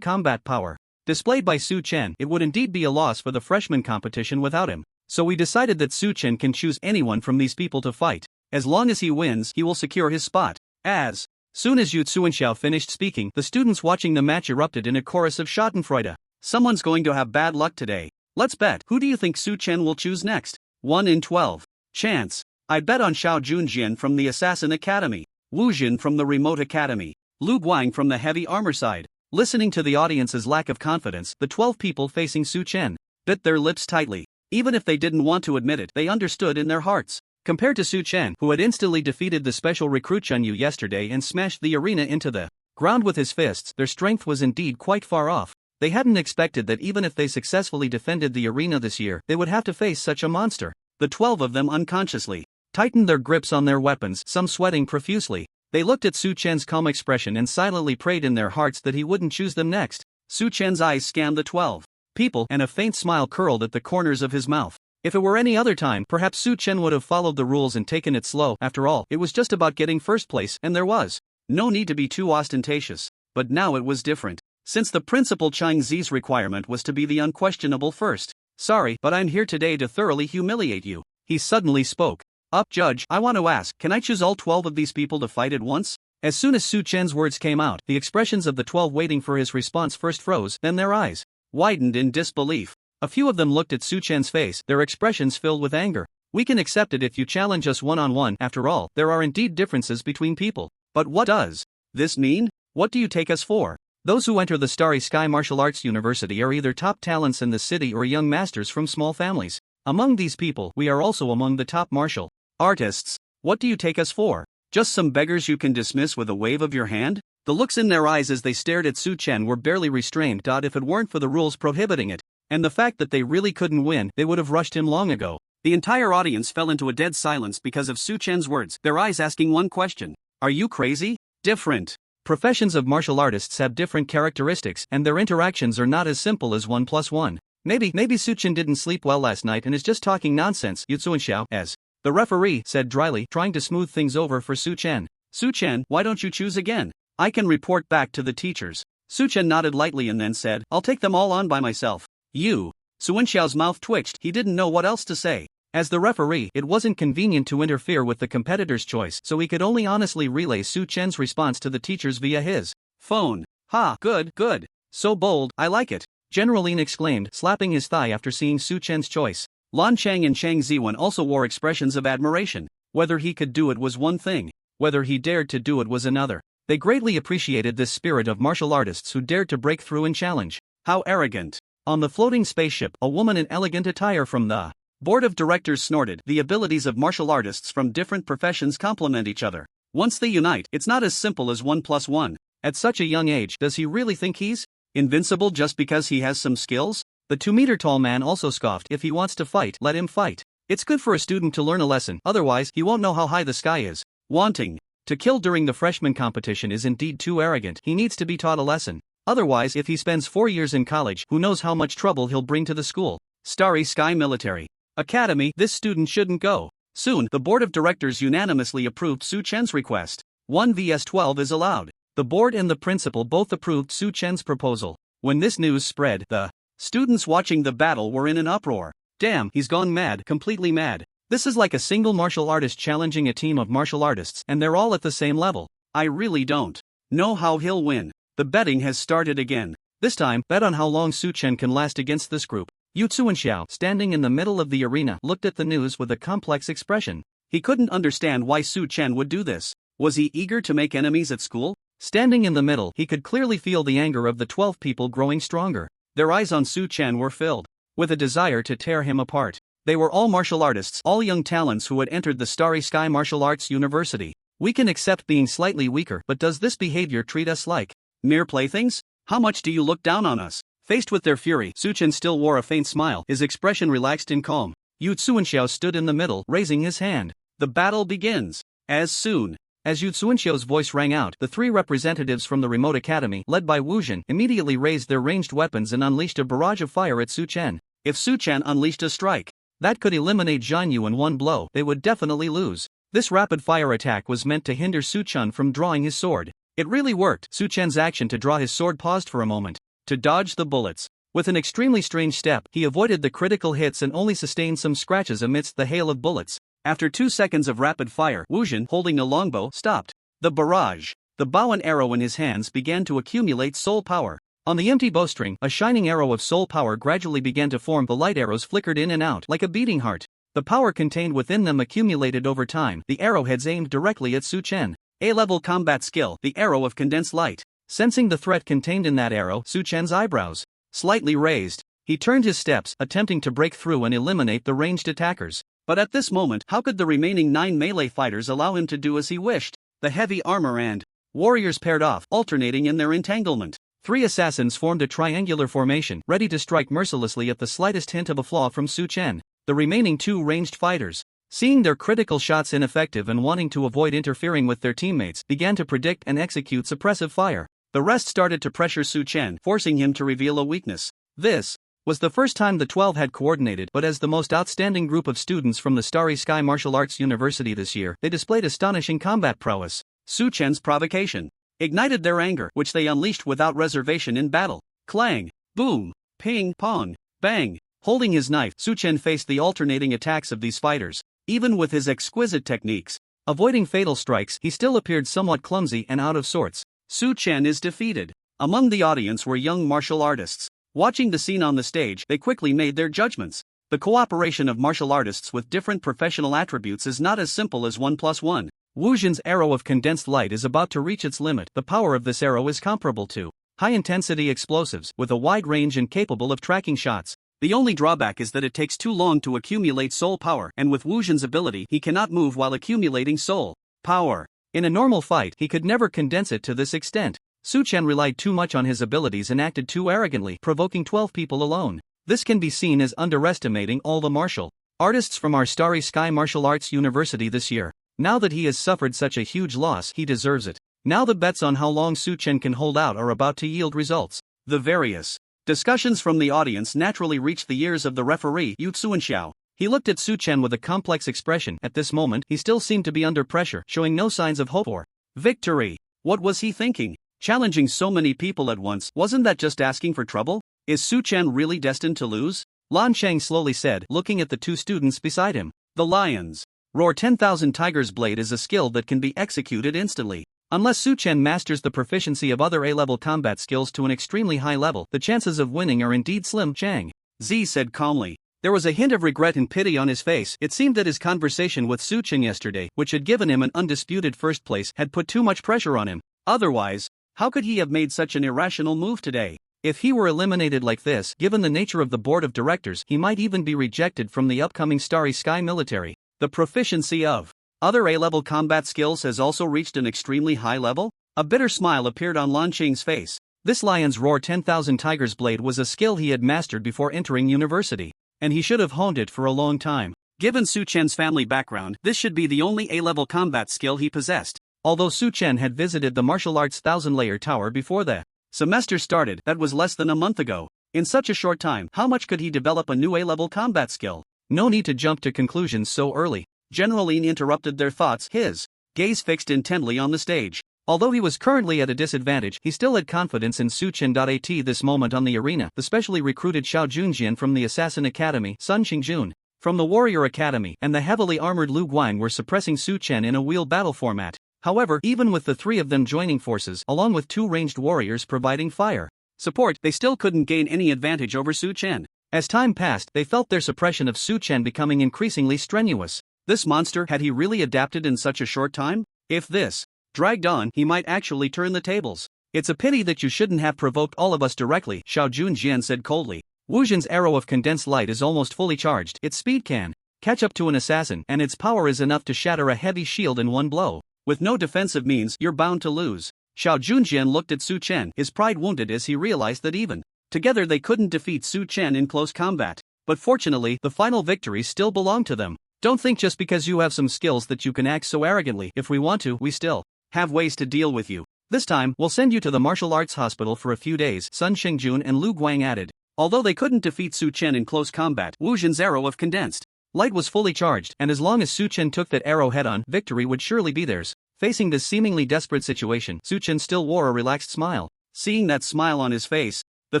combat power displayed by Su-chen, it would indeed be a loss for the freshman competition without him. So we decided that Su-chen can choose anyone from these people to fight. As long as he wins, he will secure his spot. As soon as Yu Suanxiao finished speaking, the students watching the match erupted in a chorus of Schadenfreude. Someone's going to have bad luck today. Let's bet. Who do you think Su-chen will choose next? 1 in 12. Chance. I'd bet on Xiao Junjian from the Assassin Academy, Wu Jin from the Remote Academy, Lu Guang from the Heavy Armor side. Listening to the audience's lack of confidence, the 12 people facing Su-chen bit their lips tightly. Even if they didn't want to admit it, they understood in their hearts. Compared to Su-chen, who had instantly defeated the special recruit Chen Yu yesterday and smashed the arena into the ground with his fists, their strength was indeed quite far off. They hadn't expected that even if they successfully defended the arena this year, they would have to face such a monster. The 12 of them unconsciously tightened their grips on their weapons, some sweating profusely. They looked at Su-chen's calm expression and silently prayed in their hearts that he wouldn't choose them next. Su-chen's eyes scanned the 12 people, and a faint smile curled at the corners of his mouth. If it were any other time, perhaps Su-chen would have followed the rules and taken it slow. After all, it was just about getting first place, and there was no need to be too ostentatious. But now it was different. Since the principal Chang Zi's requirement was to be the unquestionable first. Sorry, but I'm here today to thoroughly humiliate you. He suddenly spoke up. Judge, I want to ask, can I choose all 12 of these people to fight at once? As soon as Su-chen's words came out, the expressions of the 12 waiting for his response first froze, then their eyes widened in disbelief. A few of them looked at Su-chen's face, their expressions filled with anger. We can accept it if you challenge us one-on-one. After all, there are indeed differences between people. But what does this mean? What do you take us for? Those who enter the Starry Sky Martial Arts University are either top talents in the city or young masters from small families. Among these people, we are also among the top martial artists. What do you take us for? Just some beggars you can dismiss with a wave of your hand? The looks in their eyes as they stared at Su-chen were barely restrained. If it weren't for the rules prohibiting it, and the fact that they really couldn't win, they would have rushed him long ago. The entire audience fell into a dead silence because of Su-chen's words, their eyes asking one question. Are you crazy? Different professions of martial artists have different characteristics, and their interactions are not as simple as 1 + 1. Maybe Su-chen didn't sleep well last night and is just talking nonsense, Yu Suanxiao, as the referee said dryly, trying to smooth things over for Su-chen. Su-chen, why don't you choose again? I can report back to the teachers. Su-chen nodded lightly and then said, I'll take them all on by myself. Yu Suanxiao's mouth twitched, he didn't know what else to say. As the referee, it wasn't convenient to interfere with the competitor's choice, so he could only honestly relay Su-chen's response to the teachers via his phone. Ha, good. So bold, I like it. General Lin exclaimed, slapping his thigh after seeing Su-chen's choice. Lan Chang and Chang Ziwen also wore expressions of admiration. Whether he could do it was one thing. Whether he dared to do it was another. They greatly appreciated this spirit of martial artists who dared to break through and challenge. How arrogant. On the floating spaceship, a woman in elegant attire from the board of directors snorted. The abilities of martial artists from different professions complement each other. Once they unite, it's not as simple as 1 plus 1. At such a young age, does he really think he's invincible just because he has some skills? The 2-meter-tall man also scoffed. If he wants to fight, let him fight. It's good for a student to learn a lesson, otherwise he won't know how high the sky is. Wanting to kill during the freshman competition is indeed too arrogant. He needs to be taught a lesson. Otherwise, if he spends 4 years in college, who knows how much trouble he'll bring to the school. Starry Sky Military Academy. This student shouldn't go. Soon, the board of directors unanimously approved Su Chen's request. 1 vs 12 is allowed. The board and the principal both approved Su Chen's proposal. When this news spread, the students watching the battle were in an uproar. Damn, he's gone mad, completely mad. This is like a single martial artist challenging a team of martial artists, and they're all at the same level. I really don't know how he'll win. The betting has started again. This time, bet on how long Su Chen can last against this group. Yu Tsuanxiao, standing in the middle of the arena, looked at the news with a complex expression. He couldn't understand why Su Chen would do this. Was he eager to make enemies at school? Standing in the middle, he could clearly feel the anger of the 12 people growing stronger. Their eyes on Su Chen were filled with a desire to tear him apart. They were all martial artists, all young talents who had entered the Starry Sky Martial Arts University. We can accept being slightly weaker, but does this behavior treat us like mere playthings? How much do you look down on us? Faced with their fury, Su Chen still wore a faint smile, his expression relaxed and calm. Yu Tsuanxiao stood in the middle, raising his hand. The battle begins. As soon as Yu Tsuanxiao's voice rang out, the 3 representatives from the remote academy, led by Wu Jin, immediately raised their ranged weapons and unleashed a barrage of fire at Su Chen. If Su Chen unleashed a strike that could eliminate Zhan Yu in one blow, they would definitely lose. This rapid-fire attack was meant to hinder Su Chen from drawing his sword. It really worked. Su Chen's action to draw his sword paused for a moment to dodge the bullets. With an extremely strange step, he avoided the critical hits and only sustained some scratches amidst the hail of bullets. After 2 seconds of rapid fire, Wu Jin, holding a longbow, stopped the barrage. The bow and arrow in his hands began to accumulate soul power. On the empty bowstring, a shining arrow of soul power gradually began to form. The light arrows flickered in and out like a beating heart. The power contained within them accumulated over time. The arrowheads aimed directly at Su Chen. A-level combat skill, the arrow of condensed light. Sensing the threat contained in that arrow, Su Chen's eyebrows slightly raised. He turned his steps, attempting to break through and eliminate the ranged attackers. But at this moment, how could the remaining 9 melee fighters allow him to do as he wished? The heavy armor and warriors paired off, alternating in their entanglement. 3 assassins formed a triangular formation, ready to strike mercilessly at the slightest hint of a flaw from Su Chen. The remaining 2 ranged fighters, seeing their critical shots ineffective and wanting to avoid interfering with their teammates, began to predict and execute suppressive fire. The rest started to pressure Su Chen, forcing him to reveal a weakness. This was the first time the 12 had coordinated, but as the most outstanding group of students from the Starry Sky Martial Arts University this year, they displayed astonishing combat prowess. Su Chen's provocation ignited their anger, which they unleashed without reservation in battle. Clang, boom, ping, pong, bang. Holding his knife, Su Chen faced the alternating attacks of these fighters. Even with his exquisite techniques, avoiding fatal strikes, he still appeared somewhat clumsy and out of sorts. Su Chen is defeated. Among the audience were young martial artists. Watching the scene on the stage, they quickly made their judgments. The cooperation of martial artists with different professional attributes is not as simple as 1 plus 1. Wu Jin's arrow of condensed light is about to reach its limit. The power of this arrow is comparable to high-intensity explosives, with a wide range and capable of tracking shots. The only drawback is that it takes too long to accumulate soul power, and with Wu Jin's ability, he cannot move while accumulating soul power. In a normal fight, he could never condense it to this extent. Su Chen relied too much on his abilities and acted too arrogantly, provoking 12 people alone. This can be seen as underestimating all the martial artists from our Starry Sky Martial Arts University this year. Now that he has suffered such a huge loss, he deserves it. Now the bets on how long Su Chen can hold out are about to yield results. The various discussions from the audience naturally reached the ears of the referee, Yu Tsuanxiao. He looked at Su Chen with a complex expression. At this moment, he still seemed to be under pressure, showing no signs of hope or victory. What was he thinking? Challenging so many people at once, wasn't that just asking for trouble? Is Su Chen really destined to lose? Lan Sheng slowly said, looking at the 2 students beside him. The lions roar 10,000 Tiger's Blade is a skill that can be executed instantly. Unless Su Chen masters the proficiency of other A-level combat skills to an extremely high level, the chances of winning are indeed slim. Chang Zi said calmly. There was a hint of regret and pity on his face. It seemed that his conversation with Su Chen yesterday, which had given him an undisputed first place, had put too much pressure on him. Otherwise, how could he have made such an irrational move today? If he were eliminated like this, given the nature of the board of directors, he might even be rejected from the upcoming Starry Sky Military. The proficiency of Other A-level combat skills has also reached an extremely high level? A bitter smile appeared on Lan Qing's face. This Lion's Roar 10,000 Tigers Blade was a skill he had mastered before entering university, and he should have honed it for a long time. Given Su Chen's family background, this should be the only A-level combat skill he possessed. Although Su Chen had visited the martial arts 1000-layer tower before the semester started, that was less than a month ago. In such a short time, how much could he develop a new A-level combat skill? No need to jump to conclusions so early. General Lin interrupted their thoughts, his gaze fixed intently on the stage. Although he was currently at a disadvantage, he still had confidence in Su Chen. At this moment on the arena, the specially recruited Xiao Junjian from the Assassin Academy, Sun Xingjun from the Warrior Academy, and the heavily armored Lu Guang were suppressing Su Chen in a wheel battle format. However, even with the three of them joining forces, along with two ranged warriors providing fire support, they still couldn't gain any advantage over Su Chen. As time passed, they felt their suppression of Su Chen becoming increasingly strenuous. This monster, had he really adapted in such a short time? If this dragged on, he might actually turn the tables. It's a pity that you shouldn't have provoked all of us directly, Xiao Junjian said coldly. Wu Zhen's arrow of condensed light is almost fully charged. Its speed can catch up to an assassin, and its power is enough to shatter a heavy shield in one blow. With no defensive means, you're bound to lose. Xiao Junjian looked at Su Chen, his pride wounded as he realized that even together they couldn't defeat Su Chen in close combat. But fortunately, the final victory still belonged to them. Don't think just because you have some skills that you can act so arrogantly. If we want to, we still have ways to deal with you. This time, we'll send you to the martial arts hospital for a few days, Sun Xingjun and Lu Guang added. Although they couldn't defeat Su Chen in close combat, Wu Zhen's arrow of condensed light was fully charged, and as long as Su Chen took that arrow head-on, victory would surely be theirs. Facing this seemingly desperate situation, Su Chen still wore a relaxed smile. Seeing that smile on his face, the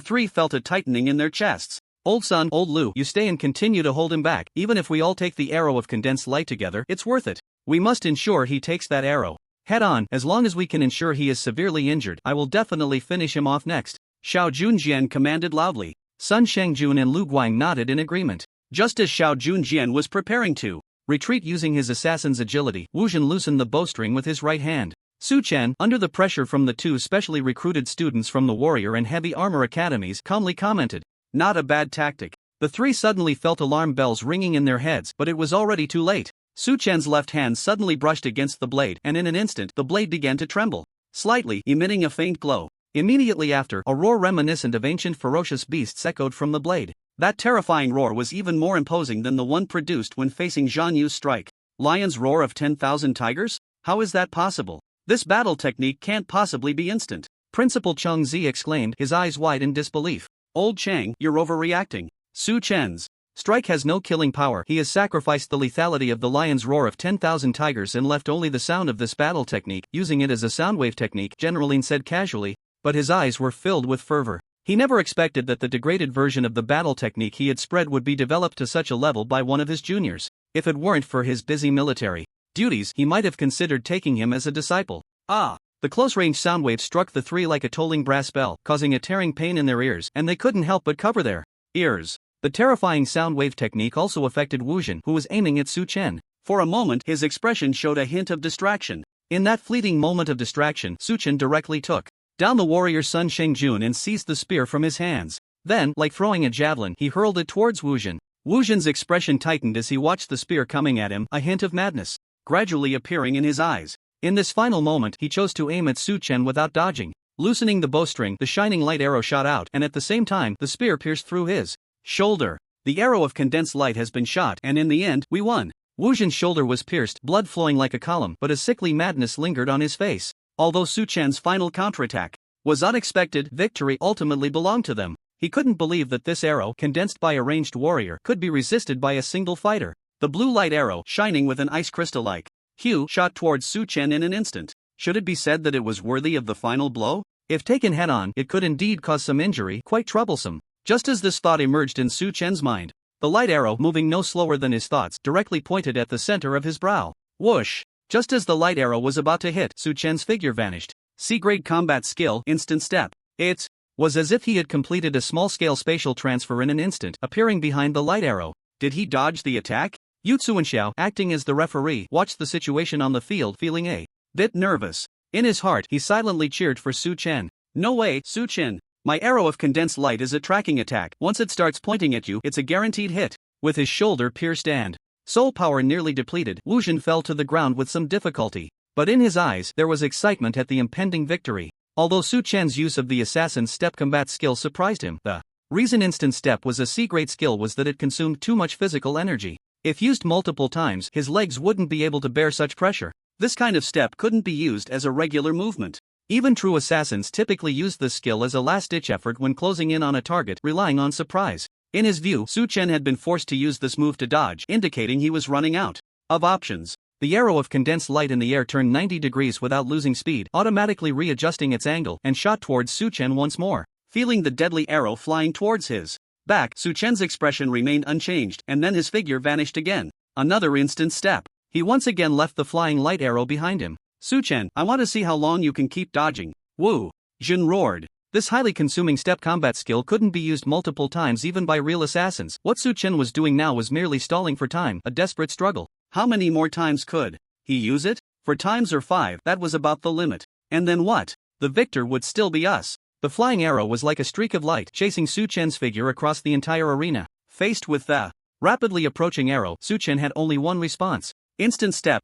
three felt a tightening in their chests. Old Sun, Old Lu, you stay and continue to hold him back. Even if we all take the arrow of condensed light together, it's worth it. We must ensure he takes that arrow head-on. As long as we can ensure he is severely injured, I will definitely finish him off next, Xiao Junjian commanded loudly. Sun Xingjun and Lu Guang nodded in agreement. Just as Xiao Junjian was preparing to retreat using his assassin's agility, Wu Zhen loosened the bowstring with his right hand. Su Chen, under the pressure from the two specially recruited students from the Warrior and Heavy Armor Academies, calmly commented, "Not a bad tactic." The three suddenly felt alarm bells ringing in their heads, but it was already too late. Su Chen's left hand suddenly brushed against the blade, and in an instant, the blade began to tremble slightly, emitting a faint glow. Immediately after, a roar reminiscent of ancient ferocious beasts echoed from the blade. That terrifying roar was even more imposing than the one produced when facing Zhan Yu's strike. Lion's roar of 10,000 tigers? How is that possible? This battle technique can't possibly be instant. Principal Cheng Zi exclaimed, his eyes wide in disbelief. Old Chang, you're overreacting. Su Chen's strike has no killing power. He has sacrificed the lethality of the lion's roar of 10,000 tigers and left only the sound of this battle technique, using it as a soundwave technique, General Lin said casually, but his eyes were filled with fervor. He never expected that the degraded version of the battle technique he had spread would be developed to such a level by one of his juniors. If it weren't for his busy military duties, he might have considered taking him as a disciple. Ah! The close-range soundwave struck the three like a tolling brass bell, causing a tearing pain in their ears, and they couldn't help but cover their ears. The terrifying soundwave technique also affected Wu Zhen, who was aiming at Su Chen. For a moment, his expression showed a hint of distraction. In that fleeting moment of distraction, Su Chen directly took down the warrior Sun Xingjun and seized the spear from his hands. Then, like throwing a javelin, he hurled it towards Wu Zhen. Wu Zhen's expression tightened as he watched the spear coming at him, a hint of madness gradually appearing in his eyes. In this final moment, he chose to aim at Su Chen without dodging. Loosening the bowstring, the shining light arrow shot out, and at the same time, the spear pierced through his shoulder. The arrow of condensed light has been shot, and in the end, we won. Wu Zhen's shoulder was pierced, blood flowing like a column, but a sickly madness lingered on his face. Although Su Chen's final counterattack was unexpected, victory ultimately belonged to them. He couldn't believe that this arrow, condensed by a ranged warrior, could be resisted by a single fighter. The blue light arrow, shining with an ice crystal-like hue, shot towards Su Chen in an instant. Should it be said that it was worthy of the final blow? If taken head-on, it could indeed cause some injury, quite troublesome. Just as this thought emerged in Su Chen's mind, the light arrow, moving no slower than his thoughts, directly pointed at the center of his brow. Whoosh! Just as the light arrow was about to hit, Su Chen's figure vanished. C-grade combat skill, instant step. It was as if he had completed a small-scale spatial transfer in an instant, appearing behind the light arrow. Did he dodge the attack? Yu Tsuanxiao, acting as the referee, watched the situation on the field, feeling a bit nervous. In his heart, he silently cheered for Su Chen. No way, Su Chen. My arrow of condensed light is a tracking attack. Once it starts pointing at you, it's a guaranteed hit. With his shoulder pierced and Soul power nearly depleted, Wu Jin fell to the ground with some difficulty. But in his eyes there was excitement at the impending victory. Although Su Chen's use of the assassin's step combat skill surprised him, the reason instant step was a C-grade skill was that it consumed too much physical energy. If used multiple times, his legs wouldn't be able to bear such pressure. This kind of step couldn't be used as a regular movement. Even true assassins typically use this skill as a last-ditch effort when closing in on a target, relying on surprise. In his view, Su Chen had been forced to use this move to dodge, indicating he was running out of options. The arrow of condensed light in the air turned 90 degrees without losing speed, automatically readjusting its angle, and shot towards Su Chen once more. Feeling the deadly arrow flying towards his back, Su Chen's expression remained unchanged, and then his figure vanished again. Another instant step. He once again left the flying light arrow behind him. Su Chen, I want to see how long you can keep dodging. Wu Jin roared. This highly consuming step combat skill couldn't be used multiple times even by real assassins. What Su Chen was doing now was merely stalling for time, a desperate struggle. How many more times could he use it? 4 times or 5, that was about the limit. And then what? The victor would still be us. The flying arrow was like a streak of light chasing Su Chen's figure across the entire arena. Faced with the rapidly approaching arrow, Su Chen had only one response. Instant step,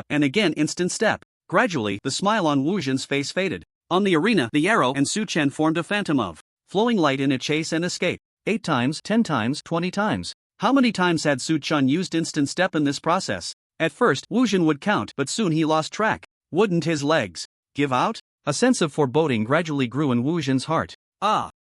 and again instant step. Gradually, the smile on Wu Jin's face faded. On the arena, the arrow and Su Chen formed a phantom of flowing light in a chase and escape. 8 times, 10 times, 20 times. How many times had Su Chen used instant step in this process? At first, Wu Jin would count, but soon he lost track. Wouldn't his legs give out? A sense of foreboding gradually grew in Wu Jin's heart.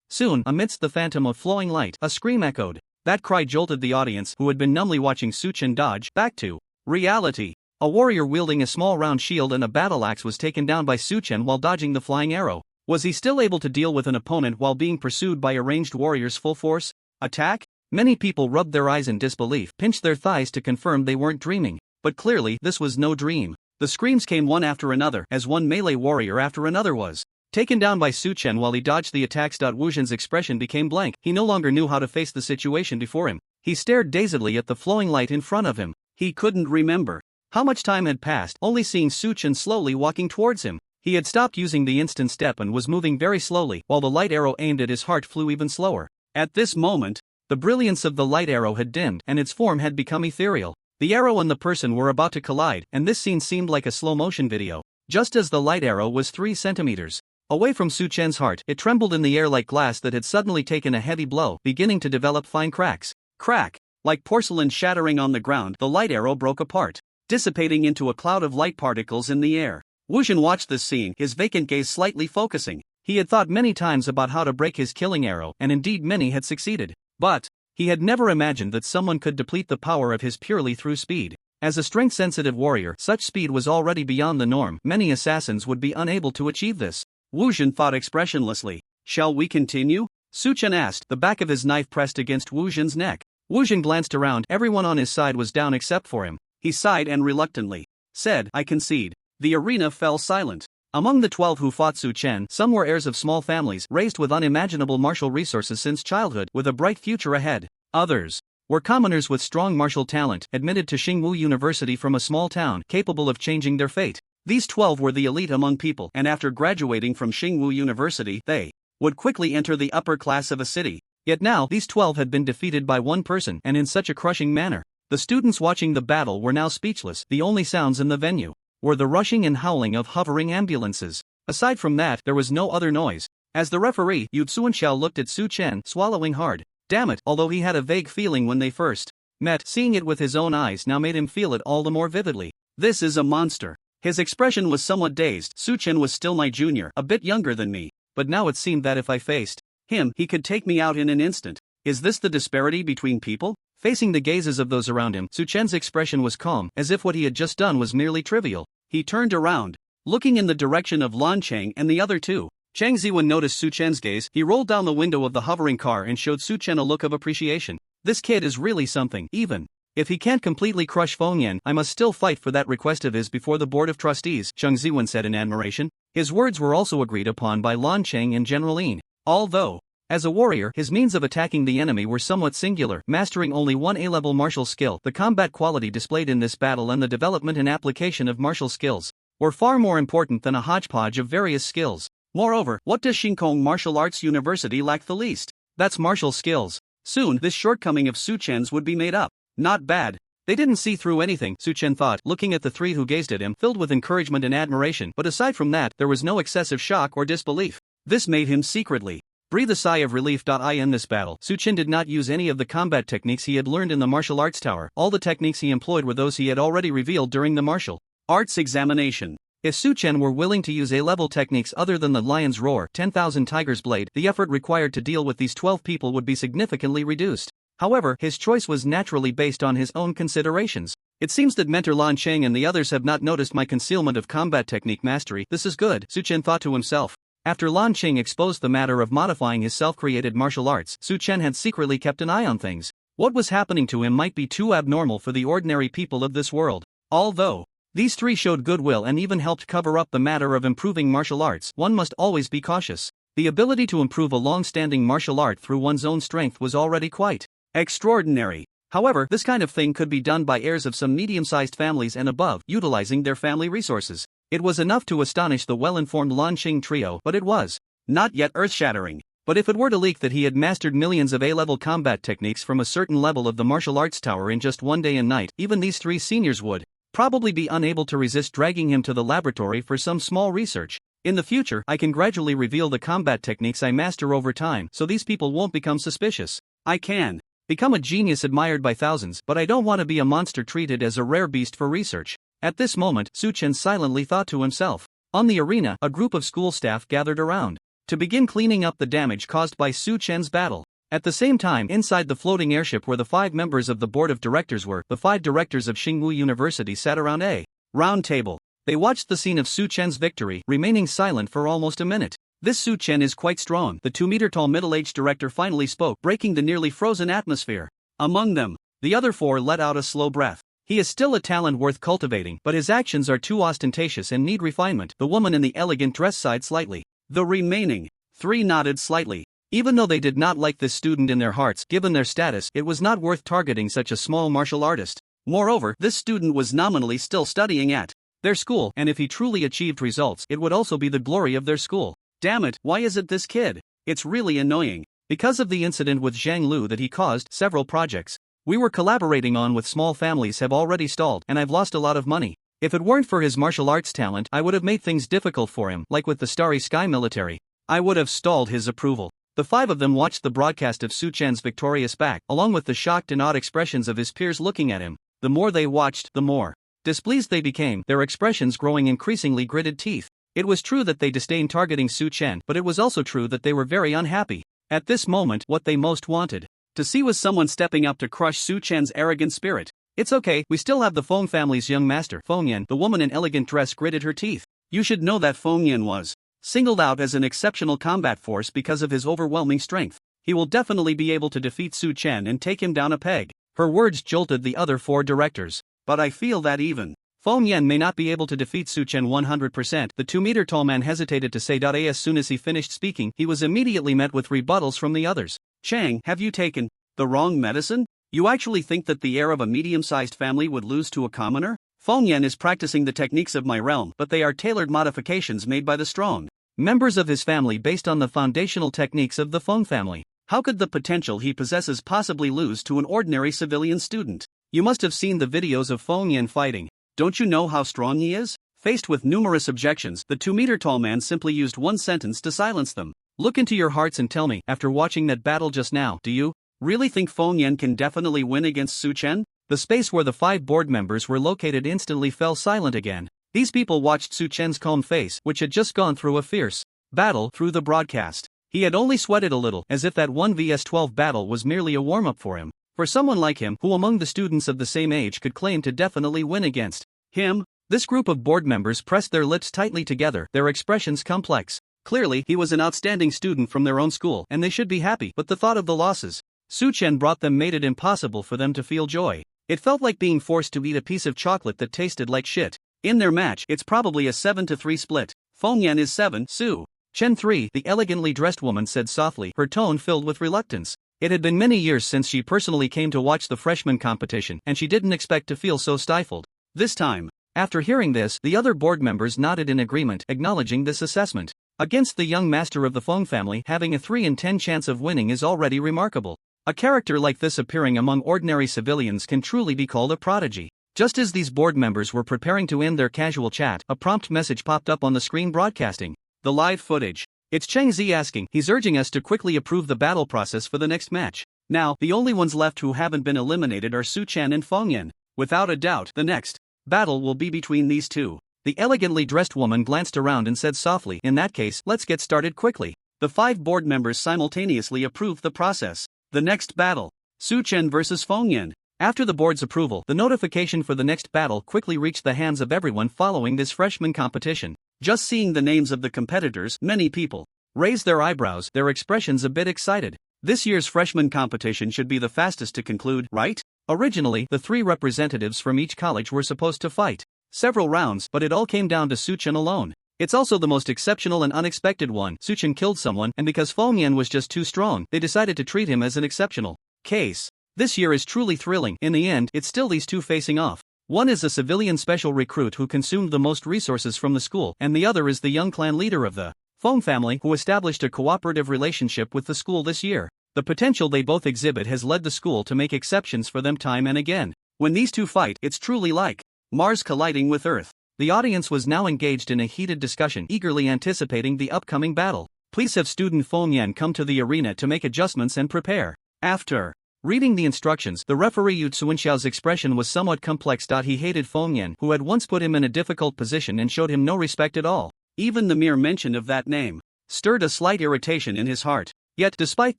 Soon, amidst the phantom of flowing light, a scream echoed. That cry jolted the audience, who had been numbly watching Su Chen dodge, back to reality. A warrior wielding a small round shield and a battle axe was taken down by Su Chen while dodging the flying arrow. Was he still able to deal with an opponent while being pursued by a ranged warrior's full force attack? Many people rubbed their eyes in disbelief, pinched their thighs to confirm they weren't dreaming. But clearly, this was no dream. The screams came one after another, as one melee warrior after another was taken down by Su Chen while he dodged the attacks. Wu Jin's expression became blank. He no longer knew how to face the situation before him. He stared dazedly at the flowing light in front of him. He couldn't remember how much time had passed, only seeing Su Chen slowly walking towards him. He had stopped using the instant step and was moving very slowly, while the light arrow aimed at his heart flew even slower. At this moment, the brilliance of the light arrow had dimmed and its form had become ethereal. The arrow and the person were about to collide, and this scene seemed like a slow-motion video. Just as the light arrow was 3 centimeters away from Su Chen's heart, it trembled in the air like glass that had suddenly taken a heavy blow, beginning to develop fine cracks. Crack! Like porcelain shattering on the ground, the light arrow broke apart, dissipating into a cloud of light particles in the air. Wu Jin watched this scene, his vacant gaze slightly focusing. He had thought many times about how to break his killing arrow, and indeed many had succeeded. But he had never imagined that someone could deplete the power of his purely through speed. As a strength-sensitive warrior, such speed was already beyond the norm. Many assassins would be unable to achieve this. Wu Jin thought expressionlessly. Shall we continue? Su Chen asked, the back of his knife pressed against Wu Jin's neck. Wu Jin glanced around. Everyone on his side was down except for him. He sighed and reluctantly said, I concede. The arena fell silent. Among the 12 who fought Su Chen, some were heirs of small families, raised with unimaginable martial resources since childhood, with a bright future ahead. Others were commoners with strong martial talent, admitted to Xingwu University from a small town, capable of changing their fate. These 12 were the elite among people, and after graduating from Xingwu University, they would quickly enter the upper class of a city. Yet now, these 12 had been defeated by one person, and in such a crushing manner. The students watching the battle were now speechless. The only sounds in the venue were the rushing and howling of hovering ambulances. Aside from that, there was no other noise. As the referee, Yu Tsuanxiao looked at Su Chen, swallowing hard. Damn it, although he had a vague feeling when they first met, seeing it with his own eyes now made him feel it all the more vividly. This is a monster. His expression was somewhat dazed. Su Chen was still my junior, a bit younger than me, but now it seemed that if I faced him, he could take me out in an instant. Is this the disparity between people? Facing the gazes of those around him, Su Chen's expression was calm, as if what he had just done was merely trivial. He turned around, looking in the direction of Lan Cheng and the other two. Chang Ziwen noticed Su Chen's gaze. He rolled down the window of the hovering car and showed Su Chen a look of appreciation. This kid is really something. Even if he can't completely crush Feng Yan, I must still fight for that request of his before the board of trustees, Chang Ziwen said in admiration. His words were also agreed upon by Lan Cheng and General Yin. Although, as a warrior, his means of attacking the enemy were somewhat singular, mastering only one A-level martial skill. The combat quality displayed in this battle and the development and application of martial skills were far more important than a hodgepodge of various skills. Moreover, what does Xingkong Martial Arts University lack the least? That's martial skills. Soon, this shortcoming of Su Chen's would be made up. Not bad. They didn't see through anything, Su Chen thought, looking at the three who gazed at him, filled with encouragement and admiration, but aside from that, there was no excessive shock or disbelief. This made him secretly breathe a sigh of relief. In this battle, Su Chen did not use any of the combat techniques he had learned in the martial arts tower. All the techniques he employed were those he had already revealed during the martial arts examination. If Su Chen were willing to use A-level techniques other than the Lion's Roar, 10,000 Tiger's Blade, the effort required to deal with these 12 people would be significantly reduced. However, his choice was naturally based on his own considerations. It seems that Mentor Lan Cheng and the others have not noticed my concealment of combat technique mastery. This is good, Su Chen thought to himself. After Lan Cheng exposed the matter of modifying his self-created martial arts, Su Chen had secretly kept an eye on things. What was happening to him might be too abnormal for the ordinary people of this world. Although these three showed goodwill and even helped cover up the matter of improving martial arts, one must always be cautious. The ability to improve a long-standing martial art through one's own strength was already quite extraordinary. However, this kind of thing could be done by heirs of some medium-sized families and above, utilizing their family resources. It was enough to astonish the well-informed Lan Xing trio, but it was not yet earth-shattering. But if it were to leak that he had mastered millions of A-level combat techniques from a certain level of the martial arts tower in just one day and night, even these three seniors would probably be unable to resist dragging him to the laboratory for some small research. In the future, I can gradually reveal the combat techniques I master over time, so these people won't become suspicious. I can become a genius admired by thousands, but I don't want to be a monster treated as a rare beast for research. At this moment, Su Chen silently thought to himself. On the arena, a group of school staff gathered around to begin cleaning up the damage caused by Su Chen's battle. At the same time, inside the floating airship where the 5 members of the board of directors were, the 5 directors of Xingwu University sat around a round table. They watched the scene of Su Chen's victory, remaining silent for almost a minute. This Su Chen is quite strong, the 2-meter-tall middle-aged director finally spoke, breaking the nearly frozen atmosphere. Among them, the other 4 let out a slow breath. He is still a talent worth cultivating, but his actions are too ostentatious and need refinement. The woman in the elegant dress sighed slightly. The remaining 3 nodded slightly. Even though they did not like this student in their hearts, given their status, it was not worth targeting such a small martial artist. Moreover, this student was nominally still studying at their school, and if he truly achieved results, it would also be the glory of their school. Damn it, why is it this kid? It's really annoying. Because of the incident with Zhang Lu that he caused, several projects we were collaborating on with small families have already stalled, and I've lost a lot of money. If it weren't for his martial arts talent, I would have made things difficult for him, like with the Starry Sky military. I would have stalled his approval. The 5 of them watched the broadcast of Su Chen's victorious back, along with the shocked and odd expressions of his peers looking at him. The more they watched, the more displeased they became, their expressions growing increasingly gritted teeth. It was true that they disdained targeting Su Chen, but it was also true that they were very unhappy. At this moment, what they most wanted to see was someone stepping up to crush Su Chen's arrogant spirit. It's okay, we still have the Feng family's young master, Feng Yan. The woman in elegant dress gritted her teeth. You should know that Feng Yan was singled out as an exceptional combat force because of his overwhelming strength. He will definitely be able to defeat Su Chen and take him down a peg. Her words jolted the other 4 directors. But I feel that even Feng Yan may not be able to defeat Su Chen 100%. The 2-meter-tall man hesitated to say. As soon as he finished speaking, he was immediately met with rebuttals from the others. Chang, have you taken the wrong medicine? You actually think that the heir of a medium-sized family would lose to a commoner? Feng Yan is practicing the techniques of my realm, but they are tailored modifications made by the strong members of his family based on the foundational techniques of the Feng family. How could the potential he possesses possibly lose to an ordinary civilian student? You must have seen the videos of Feng Yan fighting. Don't you know how strong he is? Faced with numerous objections, the 2-meter-tall man simply used one sentence to silence them. Look into your hearts and tell me, after watching that battle just now, do you really think Feng Yan can definitely win against Su Chen? The space where the 5 board members were located instantly fell silent again. These people watched Su Chen's calm face, which had just gone through a fierce battle, through the broadcast. He had only sweated a little, as if that 1 vs 12 battle was merely a warm-up for him. For someone like him, who among the students of the same age could claim to definitely win against him, this group of board members pressed their lips tightly together, their expressions complex. Clearly, he was an outstanding student from their own school, and they should be happy, but the thought of the losses Su Chen brought them made it impossible for them to feel joy. It felt like being forced to eat a piece of chocolate that tasted like shit. In their match, it's probably a 7-3 split. Feng Yan is 7, Su Chen 3, the elegantly dressed woman said softly, her tone filled with reluctance. It had been many years since she personally came to watch the freshman competition, and she didn't expect to feel so stifled this time. After hearing this, the other board members nodded in agreement, acknowledging this assessment. Against the young master of the Feng family, having a 3 in 10 chance of winning is already remarkable. A character like this appearing among ordinary civilians can truly be called a prodigy. Just as these board members were preparing to end their casual chat, a prompt message popped up on the screen broadcasting the live footage. It's Cheng Zi asking, he's urging us to quickly approve the battle process for the next match. Now, the only ones left who haven't been eliminated are Su Chen and Feng Yan. Without a doubt, the next battle will be between these two. The elegantly dressed woman glanced around and said softly, in that case, let's get started quickly. The 5 board members simultaneously approved the process. The next battle. Su Chen vs Feng Yan. After the board's approval, the notification for the next battle quickly reached the hands of everyone following this freshman competition. Just seeing the names of the competitors, many people raised their eyebrows, their expressions a bit excited. This year's freshman competition should be the fastest to conclude, right? Originally, the 3 representatives from each college were supposed to fight several rounds, but it all came down to Su Chen alone. It's also the most exceptional and unexpected one. Su Chen killed someone, and because Feng Yan was just too strong, they decided to treat him as an exceptional case. This year is truly thrilling. In the end, it's still these two facing off. One is a civilian special recruit who consumed the most resources from the school, and the other is the young clan leader of the Feng family who established a cooperative relationship with the school this year. The potential they both exhibit has led the school to make exceptions for them time and again. When these two fight, it's truly like Mars colliding with Earth. The audience was now engaged in a heated discussion, eagerly anticipating the upcoming battle. Please have student Feng Yan come to the arena to make adjustments and prepare. After reading the instructions, the referee Yu Tsuenxiao's expression was somewhat complex. He hated Feng Yan, who had once put him in a difficult position and showed him no respect at all. Even the mere mention of that name stirred a slight irritation in his heart. Yet, despite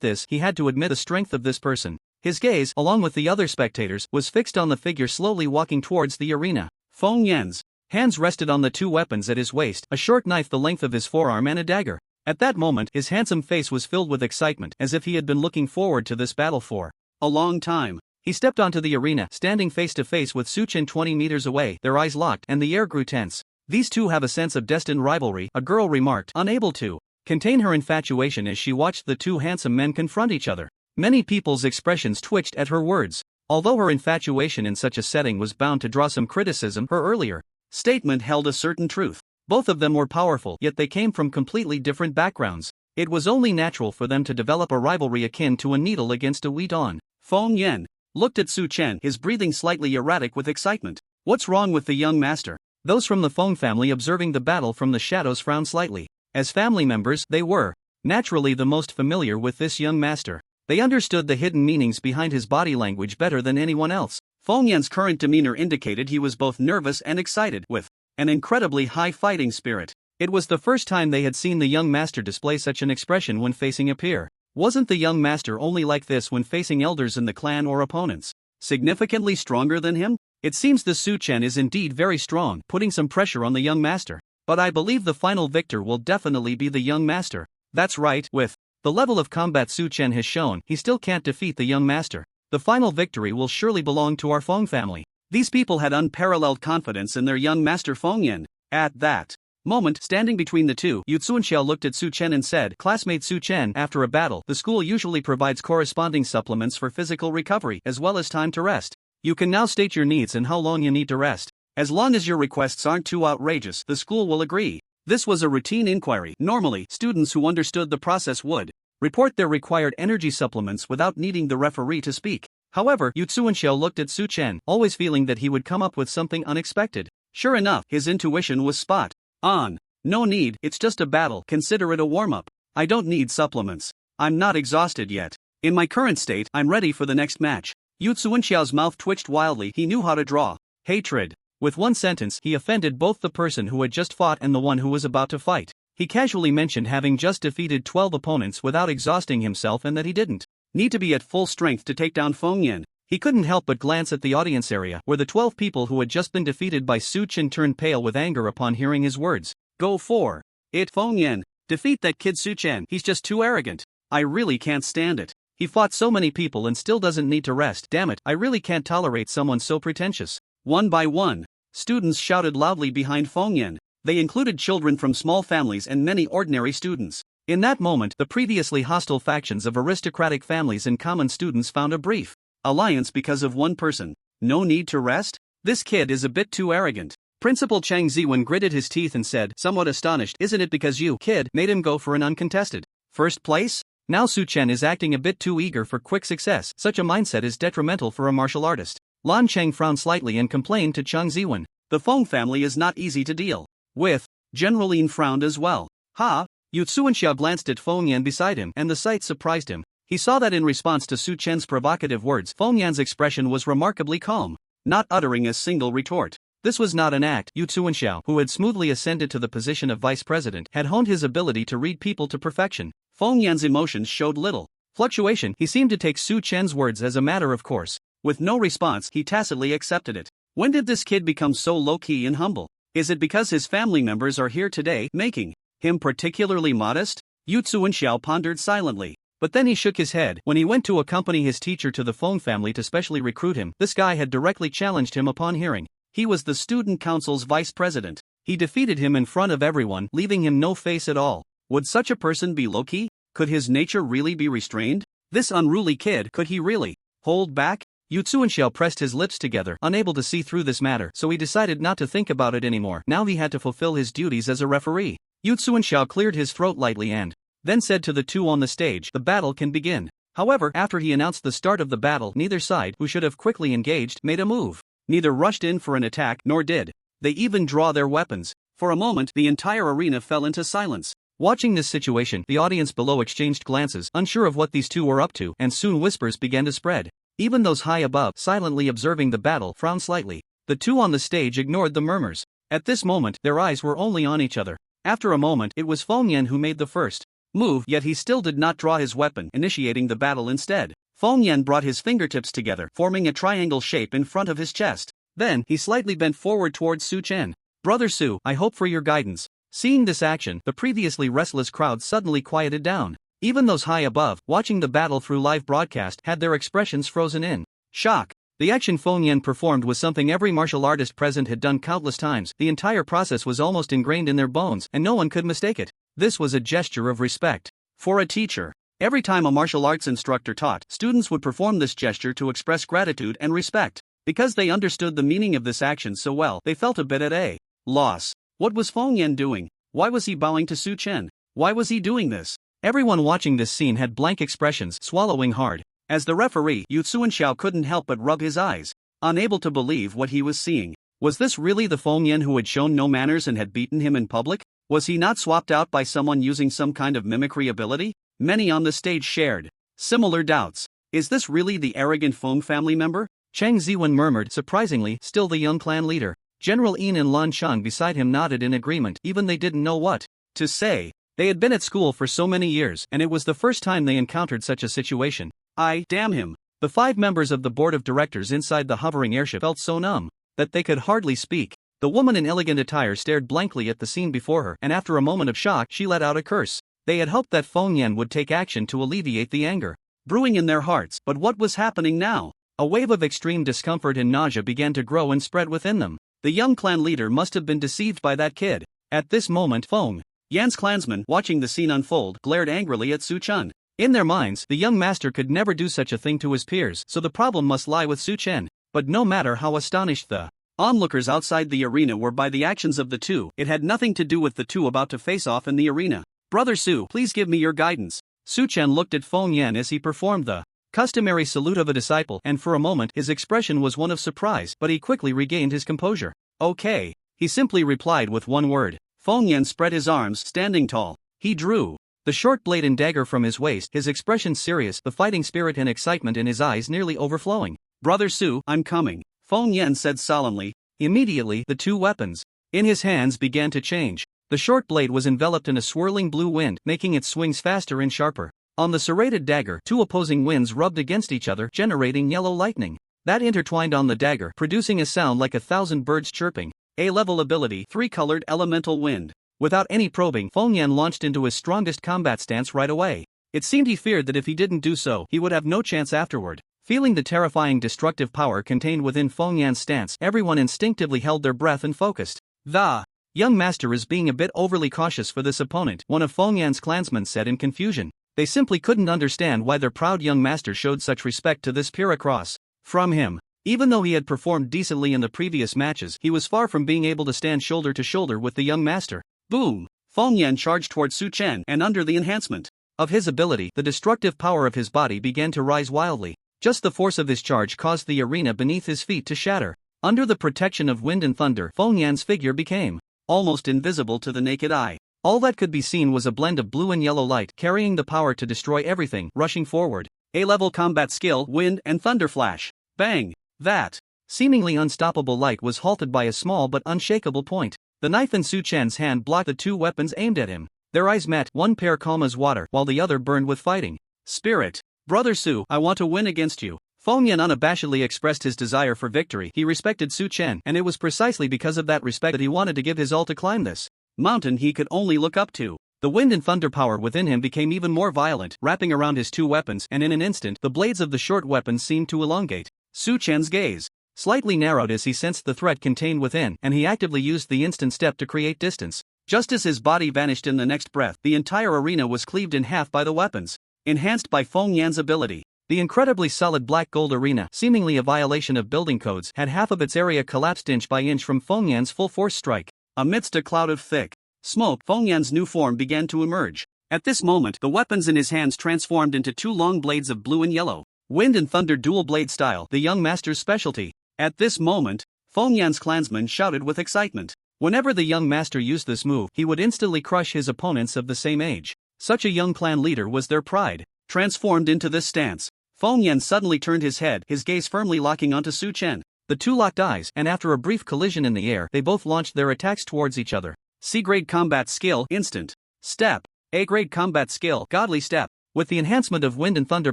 this, he had to admit the strength of this person. His gaze, along with the other spectators, was fixed on the figure slowly walking towards the arena. Feng Yan's hands rested on the 2 weapons at his waist, a short knife the length of his forearm and a dagger. At that moment, his handsome face was filled with excitement, as if he had been looking forward to this battle for a long time. He stepped onto the arena, standing face to face with Su Chen 20 meters away, their eyes locked, and the air grew tense. These two have a sense of destined rivalry, a girl remarked, unable to contain her infatuation as she watched the 2 handsome men confront each other. Many people's expressions twitched at her words. Although her infatuation in such a setting was bound to draw some criticism, her earlier statement held a certain truth. Both of them were powerful, yet they came from completely different backgrounds. It was only natural for them to develop a rivalry akin to a needle against a wheat awn. Feng Yan looked at Su Chen, his breathing slightly erratic with excitement. What's wrong with the young master? Those from the Feng family observing the battle from the shadows frowned slightly. As family members, they were naturally the most familiar with this young master. They understood the hidden meanings behind his body language better than anyone else. Feng Yan's current demeanor indicated he was both nervous and excited, with an incredibly high fighting spirit. It was the first time they had seen the young master display such an expression when facing a peer. Wasn't the young master only like this when facing elders in the clan or opponents significantly stronger than him? It seems the Su Chen is indeed very strong, putting some pressure on the young master. But I believe the final victor will definitely be the young master. That's right, with the level of combat Su Chen has shown, he still can't defeat the young master. The final victory will surely belong to our Feng family. These people had unparalleled confidence in their young master Feng Yan. At that moment, standing between the two, Yu Tsuenxiao looked at Su Chen and said, Classmate Su Chen, after a battle, the school usually provides corresponding supplements for physical recovery, as well as time to rest. You can now state your needs and how long you need to rest. As long as your requests aren't too outrageous, the school will agree. This was a routine inquiry. Normally, students who understood the process would report their required energy supplements without needing the referee to speak. However, Yu Tsuenxiao looked at Su Chen, always feeling that he would come up with something unexpected. Sure enough, his intuition was spot on. No need, it's just a battle, consider it a warm-up. I don't need supplements. I'm not exhausted yet. In my current state, I'm ready for the next match. Yu Tsuenxiao's mouth twitched wildly. He knew how to draw hatred. With one sentence, he offended both the person who had just fought and the one who was about to fight. He casually mentioned having just defeated 12 opponents without exhausting himself and that he didn't need to be at full strength to take down Feng Yan. He couldn't help but glance at the audience area, where the 12 people who had just been defeated by Su Chen turned pale with anger upon hearing his words. Go for it, Feng Yan. Defeat that kid Su Chen, he's just too arrogant. I really can't stand it. He fought so many people and still doesn't need to rest. Damn it, I really can't tolerate someone so pretentious. One by one, students shouted loudly behind Feng Yan. They included children from small families and many ordinary students. In that moment, the previously hostile factions of aristocratic families and common students found a brief alliance because of one person. No need to rest? This kid is a bit too arrogant. Principal Chang Ziwen gritted his teeth and said, somewhat astonished, isn't it because you, kid, made him go for an uncontested first place? Now Su Chen is acting a bit too eager for quick success. Such a mindset is detrimental for a martial artist. Lan Cheng frowned slightly and complained to Chang Ziwen. The Feng family is not easy to deal with. General Yin frowned as well. Ha! Yu Tsuanxiao glanced at Feng Yan beside him, and the sight surprised him. He saw that in response to Su Chen's provocative words, Feng Yan's expression was remarkably calm, not uttering a single retort. This was not an act. Yu Tsuanxiao, who had smoothly ascended to the position of vice president, had honed his ability to read people to perfection. Feng Yan's emotions showed little fluctuation. He seemed to take Su Chen's words as a matter of course. With no response, he tacitly accepted it. When did this kid become so low-key and humble? Is it because his family members are here today, making him particularly modest? Yu Tsuanxiao pondered silently. But then he shook his head. When he went to accompany his teacher to the Feng family to specially recruit him, this guy had directly challenged him upon hearing. He was the student council's vice president. He defeated him in front of everyone, leaving him no face at all. Would such a person be low-key? Could his nature really be restrained? This unruly kid, could he really hold back? Yu Tsuanxiao pressed his lips together, unable to see through this matter, so he decided not to think about it anymore. Now he had to fulfill his duties as a referee. Yu Tsuanxiao cleared his throat lightly and then said to the two on the stage, "The battle can begin." However, after he announced the start of the battle, neither side, who should have quickly engaged, made a move. Neither rushed in for an attack, nor did they even draw their weapons. For a moment, the entire arena fell into silence. Watching this situation, the audience below exchanged glances, unsure of what these two were up to, and soon whispers began to spread. Even those high above, silently observing the battle, frowned slightly. The two on the stage ignored the murmurs. At this moment, their eyes were only on each other. After a moment, it was Feng Yan who made the first move, yet he still did not draw his weapon, initiating the battle instead. Feng Yan brought his fingertips together, forming a triangle shape in front of his chest. Then, he slightly bent forward towards Su Chen. "Brother Su, I hope for your guidance." Seeing this action, the previously restless crowd suddenly quieted down. Even those high above, watching the battle through live broadcast, had their expressions frozen in shock. The action Feng Yan performed was something every martial artist present had done countless times. The entire process was almost ingrained in their bones, and no one could mistake it. This was a gesture of respect. For a teacher, every time a martial arts instructor taught, students would perform this gesture to express gratitude and respect. Because they understood the meaning of this action so well, they felt a bit at a loss. What was Feng Yan doing? Why was he bowing to Su Chen? Why was he doing this? Everyone watching this scene had blank expressions, swallowing hard. As the referee, Yu Tsuanxiao couldn't help but rub his eyes, unable to believe what he was seeing. Was this really the Feng Yan who had shown no manners and had beaten him in public? Was he not swapped out by someone using some kind of mimicry ability? Many on the stage shared similar doubts. Is this really the arrogant Feng family member? Chang Ziwen murmured, surprisingly, still the young clan leader. General Yin and Lan Cheng beside him nodded in agreement, even they didn't know what to say. They had been at school for so many years, and it was the first time they encountered such a situation. Damn him. The 5 members of the board of directors inside the hovering airship felt so numb that they could hardly speak. The woman in elegant attire stared blankly at the scene before her, and after a moment of shock, she let out a curse. They had hoped that Feng Yan would take action to alleviate the anger brewing in their hearts, but what was happening now? A wave of extreme discomfort and nausea began to grow and spread within them. The young clan leader must have been deceived by that kid. At this moment, Feng Yan's clansmen, watching the scene unfold, glared angrily at Su Chen. In their minds, the young master could never do such a thing to his peers, so the problem must lie with Su Chen. But no matter how astonished the onlookers outside the arena were by the actions of the two, it had nothing to do with the two about to face off in the arena. "Brother Su, please give me your guidance." Su Chen looked at Feng Yan as he performed the customary salute of a disciple, and for a moment his expression was one of surprise, but he quickly regained his composure. "Okay," he simply replied with one word. Feng Yan spread his arms, standing tall. He drew the short blade and dagger from his waist, his expression serious, the fighting spirit and excitement in his eyes nearly overflowing. "Brother Su, I'm coming," Feng Yan said solemnly. Immediately, the two weapons in his hands began to change. The short blade was enveloped in a swirling blue wind, making its swings faster and sharper. On the serrated dagger, two opposing winds rubbed against each other, generating yellow lightning that intertwined on the dagger, producing a sound like 1,000 birds chirping. A-level ability, 3-colored elemental wind. Without any probing, Feng Yan launched into his strongest combat stance right away. It seemed he feared that if he didn't do so, he would have no chance afterward. Feeling the terrifying destructive power contained within Feng Yan's stance, everyone instinctively held their breath and focused. "The young master is being a bit overly cautious for this opponent," one of Feng Yan's clansmen said in confusion. They simply couldn't understand why their proud young master showed such respect to this peer across from him. Even though he had performed decently in the previous matches, he was far from being able to stand shoulder to shoulder with the young master. Boom! Feng Yan charged towards Su Chen, and under the enhancement of his ability, the destructive power of his body began to rise wildly. Just the force of his charge caused the arena beneath his feet to shatter. Under the protection of wind and thunder, Feng Yan's figure became almost invisible to the naked eye. All that could be seen was a blend of blue and yellow light carrying the power to destroy everything, rushing forward. A-level combat skill, wind and thunder flash. Bang! That seemingly unstoppable light was halted by a small but unshakable point. The knife in Su Chen's hand blocked the two weapons aimed at him. Their eyes met, one pair calm as water while the other burned with fighting. Spirit. Brother Su, I want to win against you. Feng Yan unabashedly expressed his desire for victory. He respected Su Chen, and it was precisely because of that respect that he wanted to give his all to climb this mountain he could only look up to. The wind and thunder power within him became even more violent, wrapping around his two weapons, and in an instant, the blades of the short weapons seemed to elongate. Su Chen's gaze slightly narrowed as he sensed the threat contained within, and he actively used the instant step to create distance. Just as his body vanished in the next breath, the entire arena was cleaved in half by the weapons. Enhanced by Feng Yan's ability, the incredibly solid black gold arena, seemingly a violation of building codes, had half of its area collapsed inch by inch from Feng Yan's full force strike. Amidst a cloud of thick smoke, Feng Yan's new form began to emerge. At this moment, the weapons in his hands transformed into two long blades of blue and yellow. Wind and thunder dual blade style, the young master's specialty. At this moment, Feng Yan's clansmen shouted with excitement. Whenever the young master used this move, he would instantly crush his opponents of the same age. Such a young clan leader was their pride. Transformed into this stance, Feng Yan suddenly turned his head, his gaze firmly locking onto Su Chen. The two locked eyes, and after a brief collision in the air, they both launched their attacks towards each other. C-grade combat skill, instant step. A-grade combat skill, godly step. With the enhancement of wind and thunder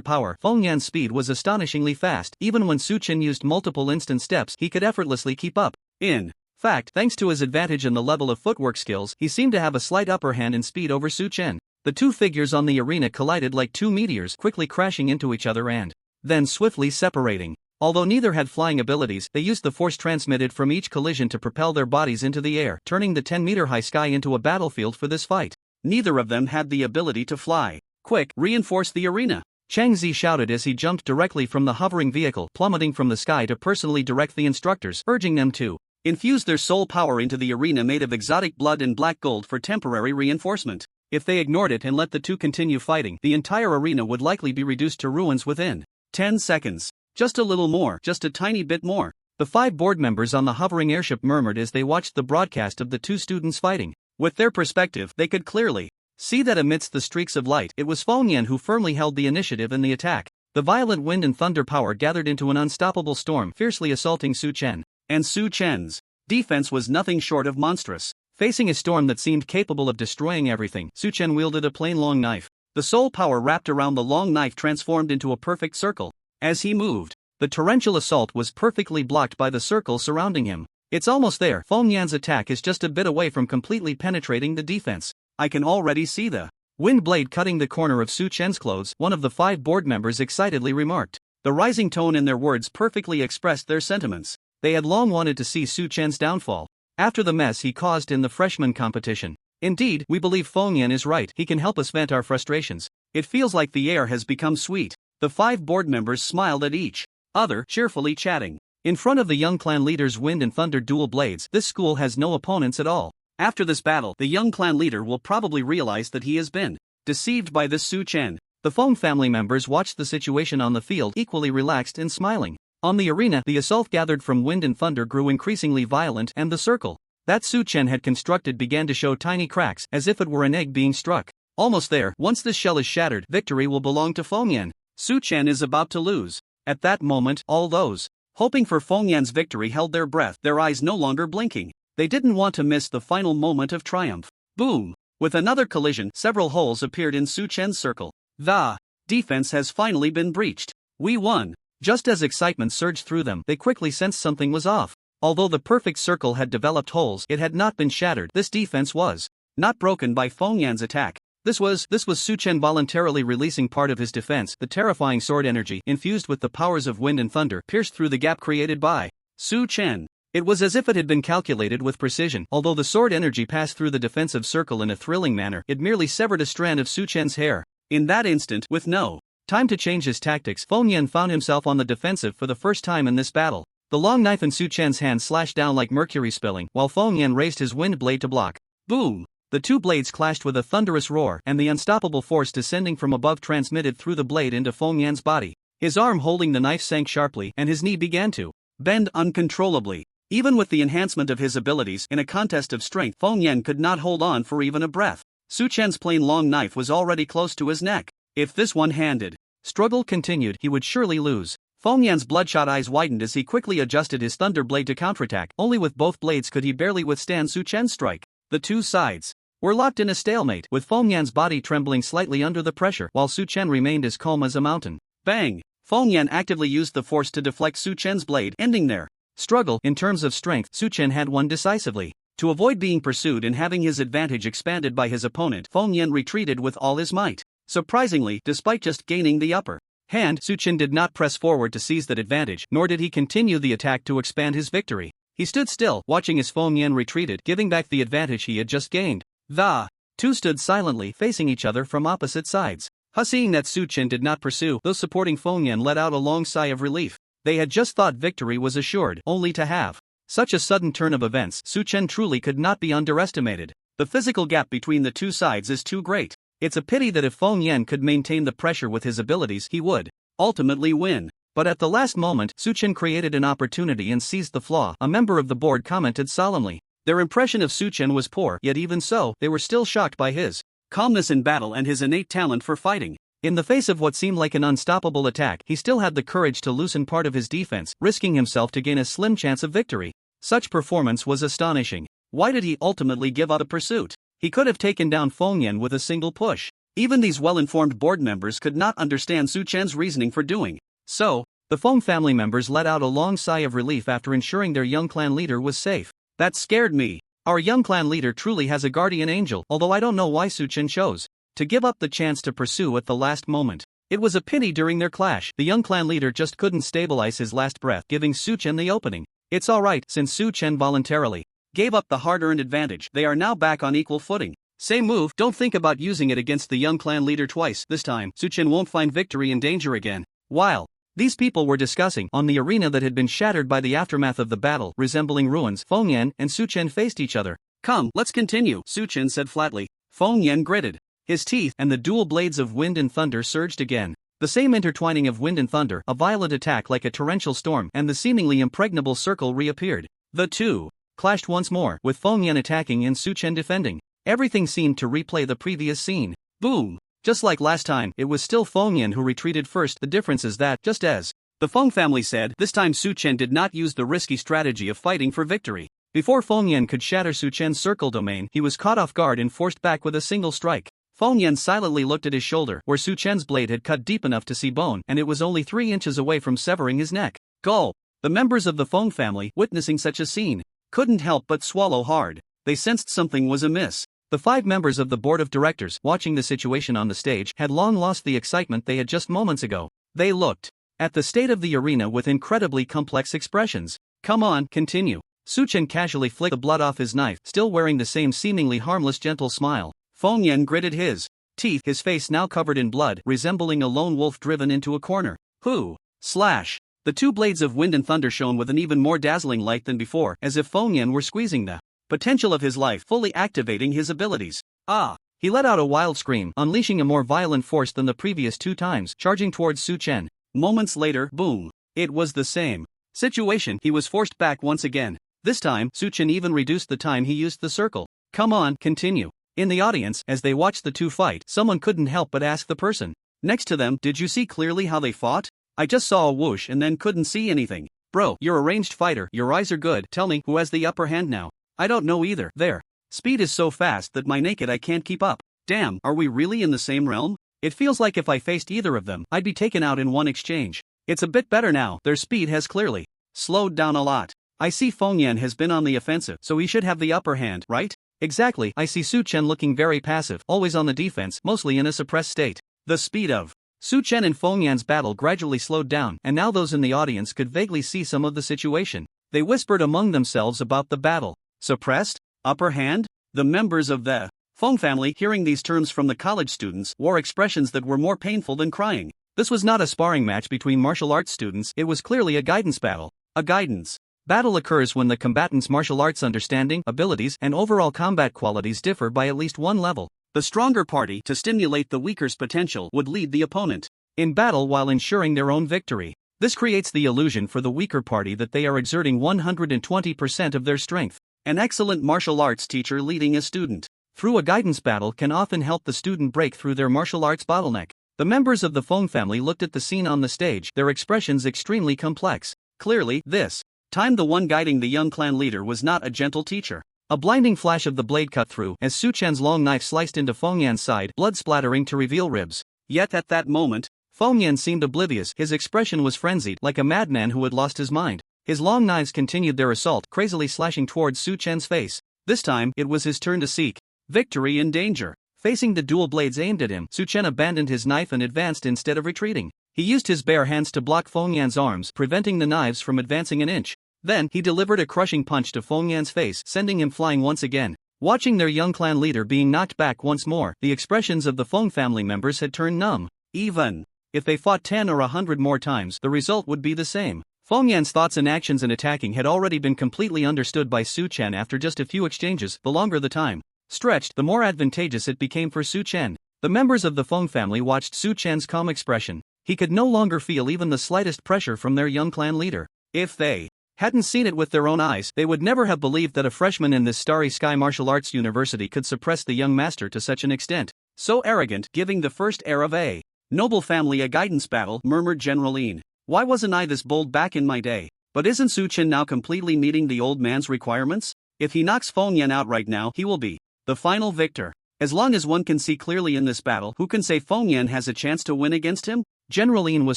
power, Feng Yan's speed was astonishingly fast. Even when Su Chen used multiple instant steps, he could effortlessly keep up. In fact, thanks to his advantage in the level of footwork skills, he seemed to have a slight upper hand in speed over Su Chen. The two figures on the arena collided like two meteors, quickly crashing into each other and then swiftly separating. Although neither had flying abilities, they used the force transmitted from each collision to propel their bodies into the air, turning the 10-meter-high sky into a battlefield for this fight. Neither of them had the ability to fly. Quick, reinforce the arena! Chang Zi shouted as he jumped directly from the hovering vehicle, plummeting from the sky to personally direct the instructors, urging them to infuse their soul power into the arena made of exotic blood and black gold for temporary reinforcement. If they ignored it and let the two continue fighting, the entire arena would likely be reduced to ruins within 10 seconds. Just a little more, just a tiny bit more. The 5 board members on the hovering airship murmured as they watched the broadcast of the two students fighting. With their perspective, they could clearly see that amidst the streaks of light, it was Feng Yan who firmly held the initiative in the attack. The violent wind and thunder power gathered into an unstoppable storm, fiercely assaulting Su Chen. And Su Chen's defense was nothing short of monstrous. Facing a storm that seemed capable of destroying everything, Su Chen wielded a plain long knife. The soul power wrapped around the long knife transformed into a perfect circle. As he moved, the torrential assault was perfectly blocked by the circle surrounding him. It's almost there. Feng Yan's attack is just a bit away from completely penetrating the defense. I can already see the wind blade cutting the corner of Su Chen's clothes, one of the 5 board members excitedly remarked. The rising tone in their words perfectly expressed their sentiments. They had long wanted to see Su Chen's downfall after the mess he caused in the freshman competition. Indeed, we believe Feng Yan is right. He can help us vent our frustrations. It feels like the air has become sweet. The 5 board members smiled at each other, cheerfully chatting. In front of the young clan leader's wind and thunder dual blades, this school has no opponents at all. After this battle, the young clan leader will probably realize that he has been deceived by this Su Chen. The Feng family members watched the situation on the field, equally relaxed and smiling. On the arena, the assault gathered from wind and thunder grew increasingly violent, and the circle that Su Chen had constructed began to show tiny cracks, as if it were an egg being struck. Almost there. Once this shell is shattered, victory will belong to Feng Yan. Su Chen is about to lose. At that moment, all those hoping for Feng Yan's victory held their breath, their eyes no longer blinking. They didn't want to miss the final moment of triumph. Boom! With another collision, several holes appeared in Su Chen's circle. The defense has finally been breached. We won! Just as excitement surged through them, they quickly sensed something was off. Although the perfect circle had developed holes, it had not been shattered. This defense was not broken by Feng Yan's attack. This was Su Chen voluntarily releasing part of his defense. The terrifying sword energy, infused with the powers of wind and thunder, pierced through the gap created by Su Chen. It was as if it had been calculated with precision. Although the sword energy passed through the defensive circle in a thrilling manner, it merely severed a strand of Su Chen's hair. In that instant, with no time to change his tactics, Feng Yan found himself on the defensive for the first time in this battle. The long knife in Su Chen's hand slashed down like mercury spilling, while Feng Yan raised his wind blade to block. Boom! The two blades clashed with a thunderous roar, and the unstoppable force descending from above transmitted through the blade into Feng Yan's body. His arm holding the knife sank sharply, and his knee began to bend uncontrollably. Even with the enhancement of his abilities in a contest of strength, Feng Yan could not hold on for even a breath. Su Chen's plain long knife was already close to his neck. If this one-handed struggle continued, he would surely lose. Feng Yan's bloodshot eyes widened as he quickly adjusted his thunder blade to counterattack. Only with both blades could he barely withstand Su Chen's strike. The two sides were locked in a stalemate, with Feng Yan's body trembling slightly under the pressure, while Su Chen remained as calm as a mountain. Bang! Feng Yan actively used the force to deflect Su Chen's blade, ending their struggle. In terms of strength, Su Chen had won decisively. To avoid being pursued and having his advantage expanded by his opponent, Feng Yan retreated with all his might. Surprisingly, despite just gaining the upper hand, Su Chen did not press forward to seize that advantage, nor did he continue the attack to expand his victory. He stood still, watching as Feng Yan retreated, giving back the advantage he had just gained. The two stood silently, facing each other from opposite sides. Seeing that Su Chen did not pursue, those supporting Feng Yan let out a long sigh of relief. They had just thought victory was assured, only to have such a sudden turn of events. Su Chen truly could not be underestimated. The physical gap between the two sides is too great. It's a pity that if Feng Yan could maintain the pressure with his abilities, he would ultimately win. But at the last moment, Su Chen created an opportunity and seized the flaw. A member of the board commented solemnly. Their impression of Su Chen was poor, yet even so, they were still shocked by his calmness in battle and his innate talent for fighting. In the face of what seemed like an unstoppable attack, he still had the courage to loosen part of his defense, risking himself to gain a slim chance of victory. Such performance was astonishing. Why did he ultimately give up the pursuit? He could have taken down Feng Yan with a single push. Even these well-informed board members could not understand Su Chen's reasoning for doing so. The Feng family members let out a long sigh of relief after ensuring their young clan leader was safe. That scared me. Our young clan leader truly has a guardian angel, although I don't know why Su Chen chose to give up the chance to pursue at the last moment. It was a pity during their clash, the young clan leader just couldn't stabilize his last breath, giving Su Chen the opening. It's alright, since Su Chen voluntarily gave up the hard-earned advantage, they are now back on equal footing. Same move, don't think about using it against the young clan leader twice. This time, Su Chen won't find victory in danger again. While these people were discussing, on the arena that had been shattered by the aftermath of the battle, resembling ruins, Feng Yan and Su Chen faced each other. Come, let's continue, Su Chen said flatly. Feng Yan gritted his teeth, and the dual blades of wind and thunder surged again. The same intertwining of wind and thunder, a violent attack like a torrential storm, and the seemingly impregnable circle reappeared. The two clashed once more, with Feng Yan attacking and Su Chen defending. Everything seemed to replay the previous scene. Boom! Just like last time, it was still Feng Yan who retreated first. The difference is that, just as the Feng family said, this time Su Chen did not use the risky strategy of fighting for victory. Before Feng Yan could shatter Su Chen's circle domain, he was caught off guard and forced back with a single strike. Feng Yan silently looked at his shoulder, where Su Chen's blade had cut deep enough to see bone, and it was only 3 inches away from severing his neck. Gulp! The members of the Feng family, witnessing such a scene, couldn't help but swallow hard. They sensed something was amiss. The 5 members of the board of directors, watching the situation on the stage, had long lost the excitement they had just moments ago. They looked at the state of the arena with incredibly complex expressions. Come on, continue. Su Chen casually flicked the blood off his knife, still wearing the same seemingly harmless gentle smile. Feng Yan gritted his teeth, his face now covered in blood, resembling a lone wolf driven into a corner. Who? Slash! The 2 blades of wind and thunder shone with an even more dazzling light than before, as if Feng Yan were squeezing the potential of his life, fully activating his abilities. Ah! He let out a wild scream, unleashing a more violent force than the previous 2 times, charging towards Su Chen. Moments later, boom! It was the same situation. He was forced back once again. This time, Su Chen even reduced the time he used the circle. Come on, continue. In the audience, as they watched the 2 fight, someone couldn't help but ask the person next to them, did you see clearly how they fought? I just saw a whoosh and then couldn't see anything. Bro, you're a ranged fighter, your eyes are good, tell me, who has the upper hand now? I don't know either. Their speed is so fast that my naked eye can't keep up. Damn, are we really in the same realm? It feels like if I faced either of them, I'd be taken out in one exchange. It's a bit better now, their speed has clearly slowed down a lot. I see Feng Yan has been on the offensive, so he should have the upper hand, right? Exactly, I see Su Chen looking very passive, always on the defense, mostly in a suppressed state. The speed of Su Chen and Feng Yan's battle gradually slowed down, and now those in the audience could vaguely see some of the situation. They whispered among themselves about the battle. Suppressed? Upper hand? The members of the Feng family, hearing these terms from the college students, wore expressions that were more painful than crying. This was not a sparring match between martial arts students, it was clearly a guidance battle. A guidance Battle occurs when the combatant's martial arts understanding, abilities, and overall combat qualities differ by at least one level. The stronger party, to stimulate the weaker's potential, would lead the opponent in battle while ensuring their own victory. This creates the illusion for the weaker party that they are exerting 120% of their strength. An excellent martial arts teacher leading a student through a guidance battle can often help the student break through their martial arts bottleneck. The members of the Feng family looked at the scene on the stage, their expressions extremely complex. Clearly, this time the one guiding the young clan leader was not a gentle teacher. A blinding flash of the blade cut through as Su Chen's long knife sliced into Feng Yan's side, blood splattering to reveal ribs. Yet at that moment, Feng Yan seemed oblivious. His expression was frenzied, like a madman who had lost his mind. His long knives continued their assault, crazily slashing towards Su Chen's face. This time, it was his turn to seek victory in danger. Facing the dual blades aimed at him, Su Chen abandoned his knife and advanced instead of retreating. He used his bare hands to block Feng Yan's arms, preventing the knives from advancing an inch. Then, he delivered a crushing punch to Feng Yan's face, sending him flying once again. Watching their young clan leader being knocked back once more, the expressions of the Feng family members had turned numb. Even if they fought 10 or 100 more times, the result would be the same. Feng Yan's thoughts and actions in attacking had already been completely understood by Su Chen after just a few exchanges. The longer the time stretched, the more advantageous it became for Su Chen. The members of the Feng family watched Su Chen's calm expression. He could no longer feel even the slightest pressure from their young clan leader. If they hadn't seen it with their own eyes, they would never have believed that a freshman in this Starry Sky Martial Arts University could suppress the young master to such an extent. So arrogant, giving the first air of a noble family a guidance battle, murmured General Yin. Why wasn't I this bold back in my day? But isn't Su Chen now completely meeting the old man's requirements? If he knocks Feng Yan out right now, he will be the final victor. As long as one can see clearly in this battle, who can say Feng Yan has a chance to win against him? General Yin was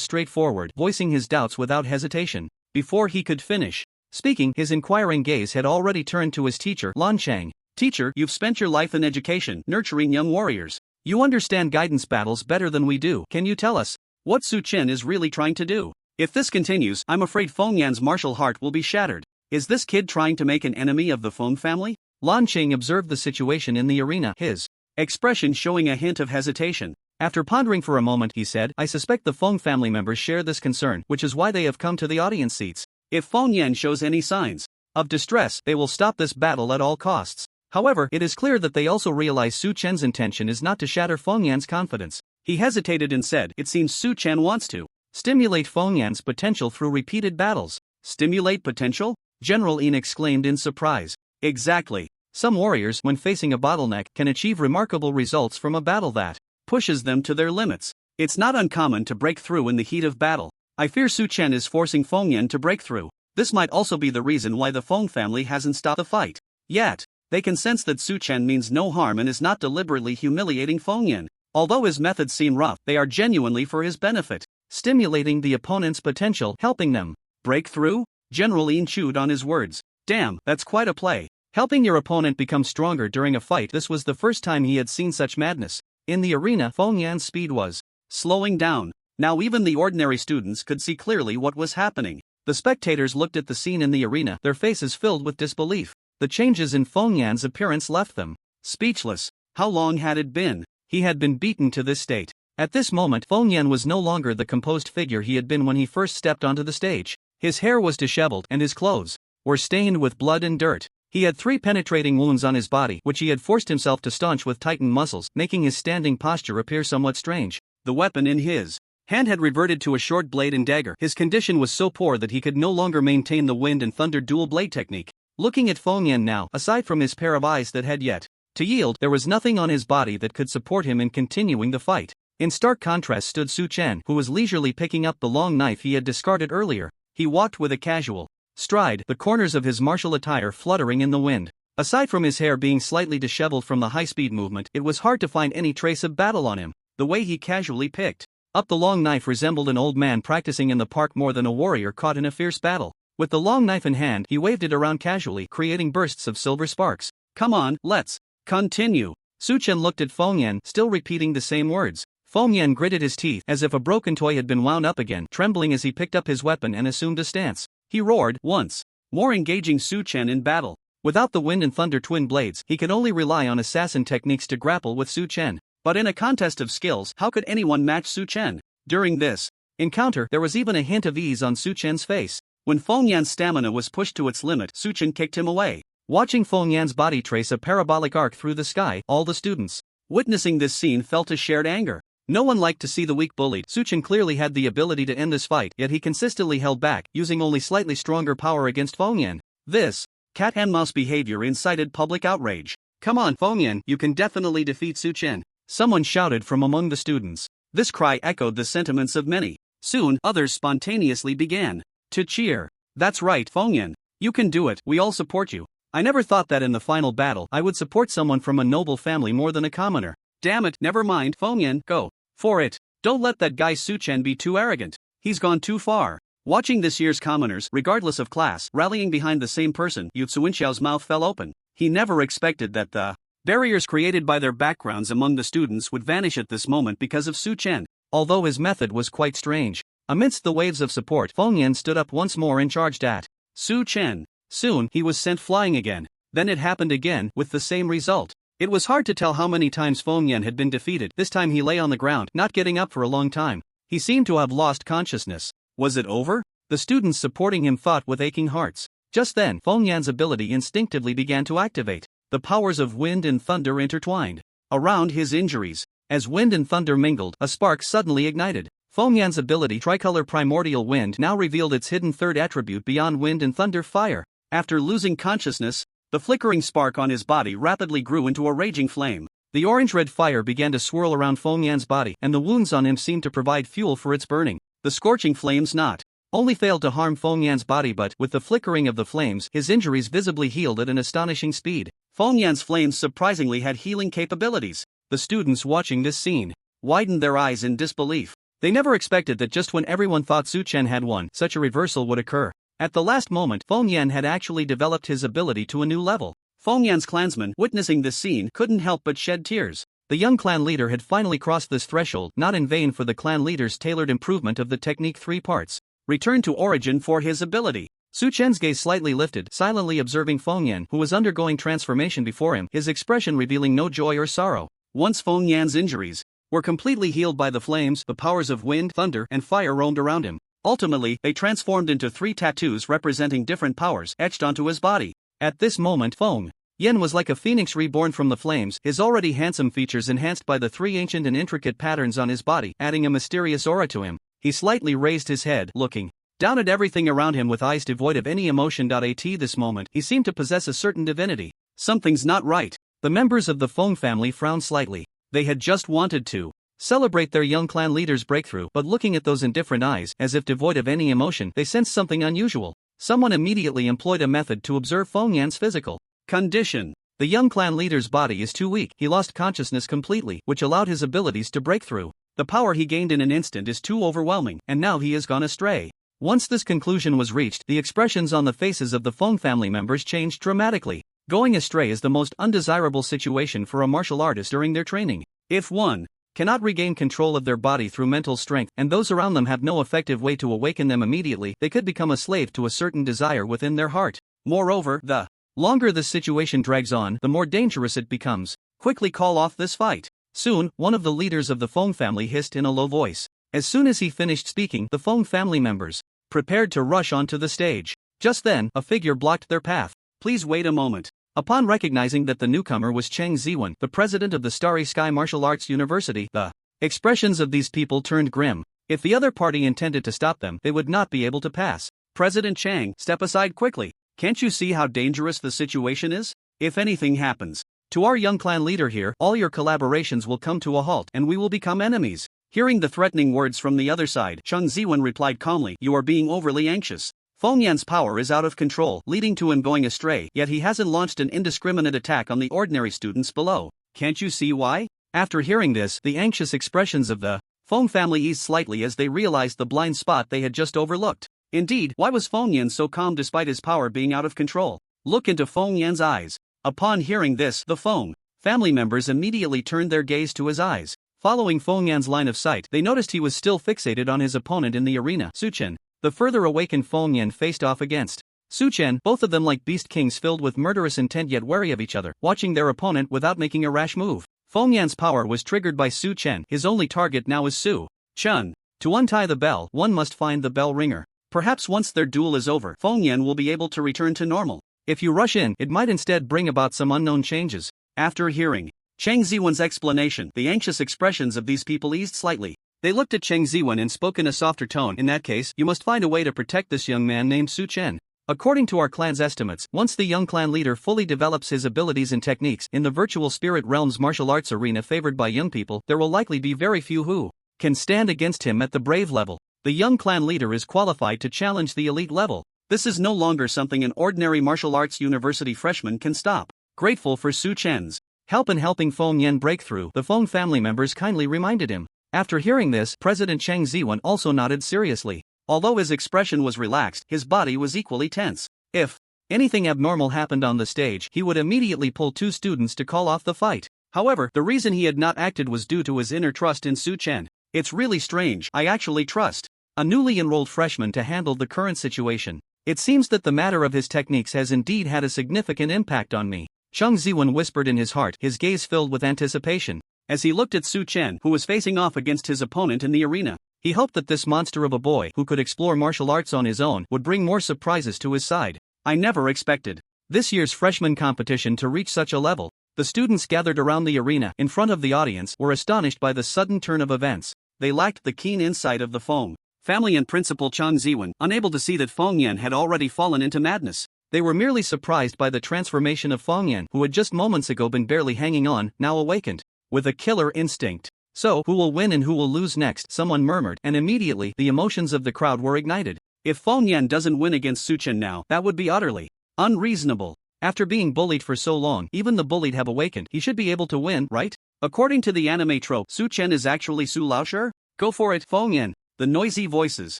straightforward, voicing his doubts without hesitation. Before he could finish speaking, his inquiring gaze had already turned to his teacher, Lan Chang. Teacher, you've spent your life in education, nurturing young warriors. You understand guidance battles better than we do. Can you tell us what Su Chen is really trying to do? If this continues, I'm afraid Feng Yan's martial heart will be shattered. Is this kid trying to make an enemy of the Feng family? Lan Chang observed the situation in the arena, his expression showing a hint of hesitation. After pondering for a moment, he said, I suspect the Feng family members share this concern, which is why they have come to the audience seats. If Feng Yan shows any signs of distress, they will stop this battle at all costs. However, it is clear that they also realize Su Chen's intention is not to shatter Feng Yan's confidence. He hesitated and said, it seems Su Chen wants to stimulate Feng Yan's potential through repeated battles. Stimulate potential? General Yin exclaimed in surprise. Exactly. Some warriors, when facing a bottleneck, can achieve remarkable results from a battle that pushes them to their limits. It's not uncommon to break through in the heat of battle. I fear Su Chen is forcing Feng Yan to break through. This might also be the reason why the Feng family hasn't stopped the fight yet. They can sense that Su Chen means no harm and is not deliberately humiliating Feng Yan. Although his methods seem rough, they are genuinely for his benefit, stimulating the opponent's potential, helping them break through. General Yin chewed on his words. Damn, that's quite a play. Helping your opponent become stronger during a fight. This was the first time he had seen such madness. In the arena, Feng Yan's speed was slowing down. Now even the ordinary students could see clearly what was happening. The spectators looked at the scene in the arena, their faces filled with disbelief. The changes in Feng Yan's appearance left them speechless. How long had it been? He had been beaten to this state. At this moment, Feng Yan was no longer the composed figure he had been when he first stepped onto the stage. His hair was disheveled, and his clothes were stained with blood and dirt. He had 3 penetrating wounds on his body, which he had forced himself to staunch with tightened muscles, making his standing posture appear somewhat strange. The weapon in his hand had reverted to a short blade and dagger. His condition was so poor that he could no longer maintain the wind and thunder dual blade technique. Looking at Feng Yan now, aside from his pair of eyes that had yet to yield, there was nothing on his body that could support him in continuing the fight. In stark contrast stood Su Chen, who was leisurely picking up the long knife he had discarded earlier. He walked with a casual stride, the corners of his martial attire fluttering in the wind. Aside from his hair being slightly disheveled from the high-speed movement, it was hard to find any trace of battle on him. The way he casually picked up the long knife resembled an old man practicing in the park more than a warrior caught in a fierce battle. With the long knife in hand, he waved it around casually, creating bursts of silver sparks. Come on, let's continue. Su Chen looked at Feng Yan, still repeating the same words. Feng Yan gritted his teeth, as if a broken toy had been wound up again, trembling as he picked up his weapon and assumed a stance. He roared, once more engaging Su Chen in battle. Without the wind and thunder twin blades, he could only rely on assassin techniques to grapple with Su Chen. But in a contest of skills, how could anyone match Su Chen? During this encounter, there was even a hint of ease on Su Chen's face. When Feng Yan's stamina was pushed to its limit, Su Chen kicked him away. Watching Feng Yan's body trace a parabolic arc through the sky, all the students witnessing this scene felt a shared anger. No one liked to see the weak bullied. Su Chen clearly had the ability to end this fight, yet he consistently held back, using only slightly stronger power against Feng Yan. This cat-and-mouse behavior incited public outrage. "Come on, Feng Yan, you can definitely defeat Su Chen," someone shouted from among the students. This cry echoed the sentiments of many. Soon, others spontaneously began to cheer. "That's right, Feng Yan. You can do it, we all support you. I never thought that in the final battle I would support someone from a noble family more than a commoner. Damn it, never mind, Feng Yan, go for it. Don't let that guy Su Chen be too arrogant. He's gone too far." Watching this year's commoners, regardless of class, rallying behind the same person, Yu Tsuinxiao's mouth fell open. He never expected that the barriers created by their backgrounds among the students would vanish at this moment because of Su Chen. Although his method was quite strange, amidst the waves of support, Feng Yan stood up once more and charged at Su Chen. Soon, he was sent flying again. Then it happened again, with the same result. It was hard to tell how many times Feng Yan had been defeated. This time he lay on the ground, not getting up for a long time. He seemed to have lost consciousness. Was it over? The students supporting him thought with aching hearts. Just then, Feng Yan's ability instinctively began to activate. The powers of wind and thunder intertwined around his injuries. As wind and thunder mingled, a spark suddenly ignited. Feng Yan's ability, Tricolor Primordial Wind, now revealed its hidden third attribute beyond wind and thunder: fire. After losing consciousness, the flickering spark on his body rapidly grew into a raging flame. The orange-red fire began to swirl around Feng Yan's body, and the wounds on him seemed to provide fuel for its burning. The scorching flames not only failed to harm Feng Yan's body, but, with the flickering of the flames, his injuries visibly healed at an astonishing speed. Feng Yan's flames surprisingly had healing capabilities. The students watching this scene widened their eyes in disbelief. They never expected that just when everyone thought Su Chen had won, such a reversal would occur. At the last moment, Feng Yan had actually developed his ability to a new level. Feng Yan's clansmen, witnessing this scene, couldn't help but shed tears. The young clan leader had finally crossed this threshold, not in vain for the clan leader's tailored improvement of the technique 3 parts. Returned to origin for his ability. Su Chen's gaze slightly lifted, silently observing Feng Yan, who was undergoing transformation before him, his expression revealing no joy or sorrow. Once Feng Yan's injuries were completely healed by the flames, the powers of wind, thunder, and fire roamed around him. Ultimately, they transformed into 3 tattoos representing different powers etched onto his body. At this moment, Feng Yan was like a phoenix reborn from the flames, his already handsome features enhanced by the 3 ancient and intricate patterns on his body, adding a mysterious aura to him. He slightly raised his head, looking down at everything around him with eyes devoid of any emotion. At this moment, he seemed to possess a certain divinity. Something's not right. The members of the Feng family frowned slightly. They had just wanted to celebrate their young clan leader's breakthrough, but looking at those indifferent eyes, as if devoid of any emotion, they sensed something unusual. Someone immediately employed a method to observe Feng Yan's physical condition. The young clan leader's body is too weak. He lost consciousness completely, which allowed his abilities to break through. The power he gained in an instant is too overwhelming, and now he has gone astray. Once this conclusion was reached, the expressions on the faces of the Feng family members changed dramatically. Going astray is the most undesirable situation for a martial artist during their training. If one cannot regain control of their body through mental strength, and those around them have no effective way to awaken them immediately, they could become a slave to a certain desire within their heart. Moreover, the longer this situation drags on, the more dangerous it becomes. Quickly call off this fight. Soon, one of the leaders of the Feng family hissed in a low voice. As soon as he finished speaking, the Feng family members prepared to rush onto the stage. Just then, a figure blocked their path. Please wait a moment. Upon recognizing that the newcomer was Cheng Ziwen, the president of the Starry Sky Martial Arts University, the expressions of these people turned grim. If the other party intended to stop them, they would not be able to pass. President Chang, step aside quickly. Can't you see how dangerous the situation is? If anything happens to our young clan leader here, all your collaborations will come to a halt and we will become enemies. Hearing the threatening words from the other side, Cheng Ziwen replied calmly, you are being overly anxious. Feng Yan's power is out of control, leading to him going astray, yet he hasn't launched an indiscriminate attack on the ordinary students below. Can't you see why? After hearing this, the anxious expressions of the Feng family eased slightly as they realized the blind spot they had just overlooked. Indeed, why was Feng Yan so calm despite his power being out of control? Look into Feng Yan's eyes. Upon hearing this, the Feng family members immediately turned their gaze to his eyes. Following Feng Yan's line of sight, they noticed he was still fixated on his opponent in the arena, Su Chen. The further awakened Feng Yan faced off against Su Chen, both of them like beast kings filled with murderous intent yet wary of each other, watching their opponent without making a rash move. Feng Yan's power was triggered by Su Chen. His only target now is Su Chen. To untie the bell, one must find the bell ringer. Perhaps once their duel is over, Feng Yan will be able to return to normal. If you rush in, it might instead bring about some unknown changes. After hearing Cheng Ziwen's explanation, the anxious expressions of these people eased slightly. They looked at Cheng Ziwen and spoke in a softer tone. In that case, you must find a way to protect this young man named Su Chen. According to our clan's estimates, once the young clan leader fully develops his abilities and techniques in the virtual spirit realm's martial arts arena favored by young people, there will likely be very few who can stand against him at the brave level. The young clan leader is qualified to challenge the elite level. This is no longer something an ordinary martial arts university freshman can stop. Grateful for Su Chen's help in helping Feng Yan break through, the Feng family members kindly reminded him. After hearing this, President Cheng Ziwen also nodded seriously. Although his expression was relaxed, his body was equally tense. If anything abnormal happened on the stage, he would immediately pull 2 students to call off the fight. However, the reason he had not acted was due to his inner trust in Su Chen. It's really strange. I actually trust a newly enrolled freshman to handle the current situation. It seems that the matter of his techniques has indeed had a significant impact on me. Cheng Ziwen whispered in his heart, his gaze filled with anticipation. As he looked at Su Chen, who was facing off against his opponent in the arena, he hoped that this monster of a boy who could explore martial arts on his own would bring more surprises to his side. I never expected this year's freshman competition to reach such a level. The students gathered around the arena in front of the audience were astonished by the sudden turn of events. They lacked the keen insight of the Feng family and Principal Cheng Ziwen, unable to see that Feng Yan had already fallen into madness. They were merely surprised by the transformation of Feng Yan, who had just moments ago been barely hanging on, now awakened with a killer instinct. So, who will win and who will lose next? Someone murmured, and immediately, the emotions of the crowd were ignited. If Feng Yan doesn't win against Su Chen now, that would be utterly unreasonable. After being bullied for so long, even the bullied have awakened. He should be able to win, right? According to the anime trope, Su Chen is actually Su Laoshi? Go for it, Feng Yan. The noisy voices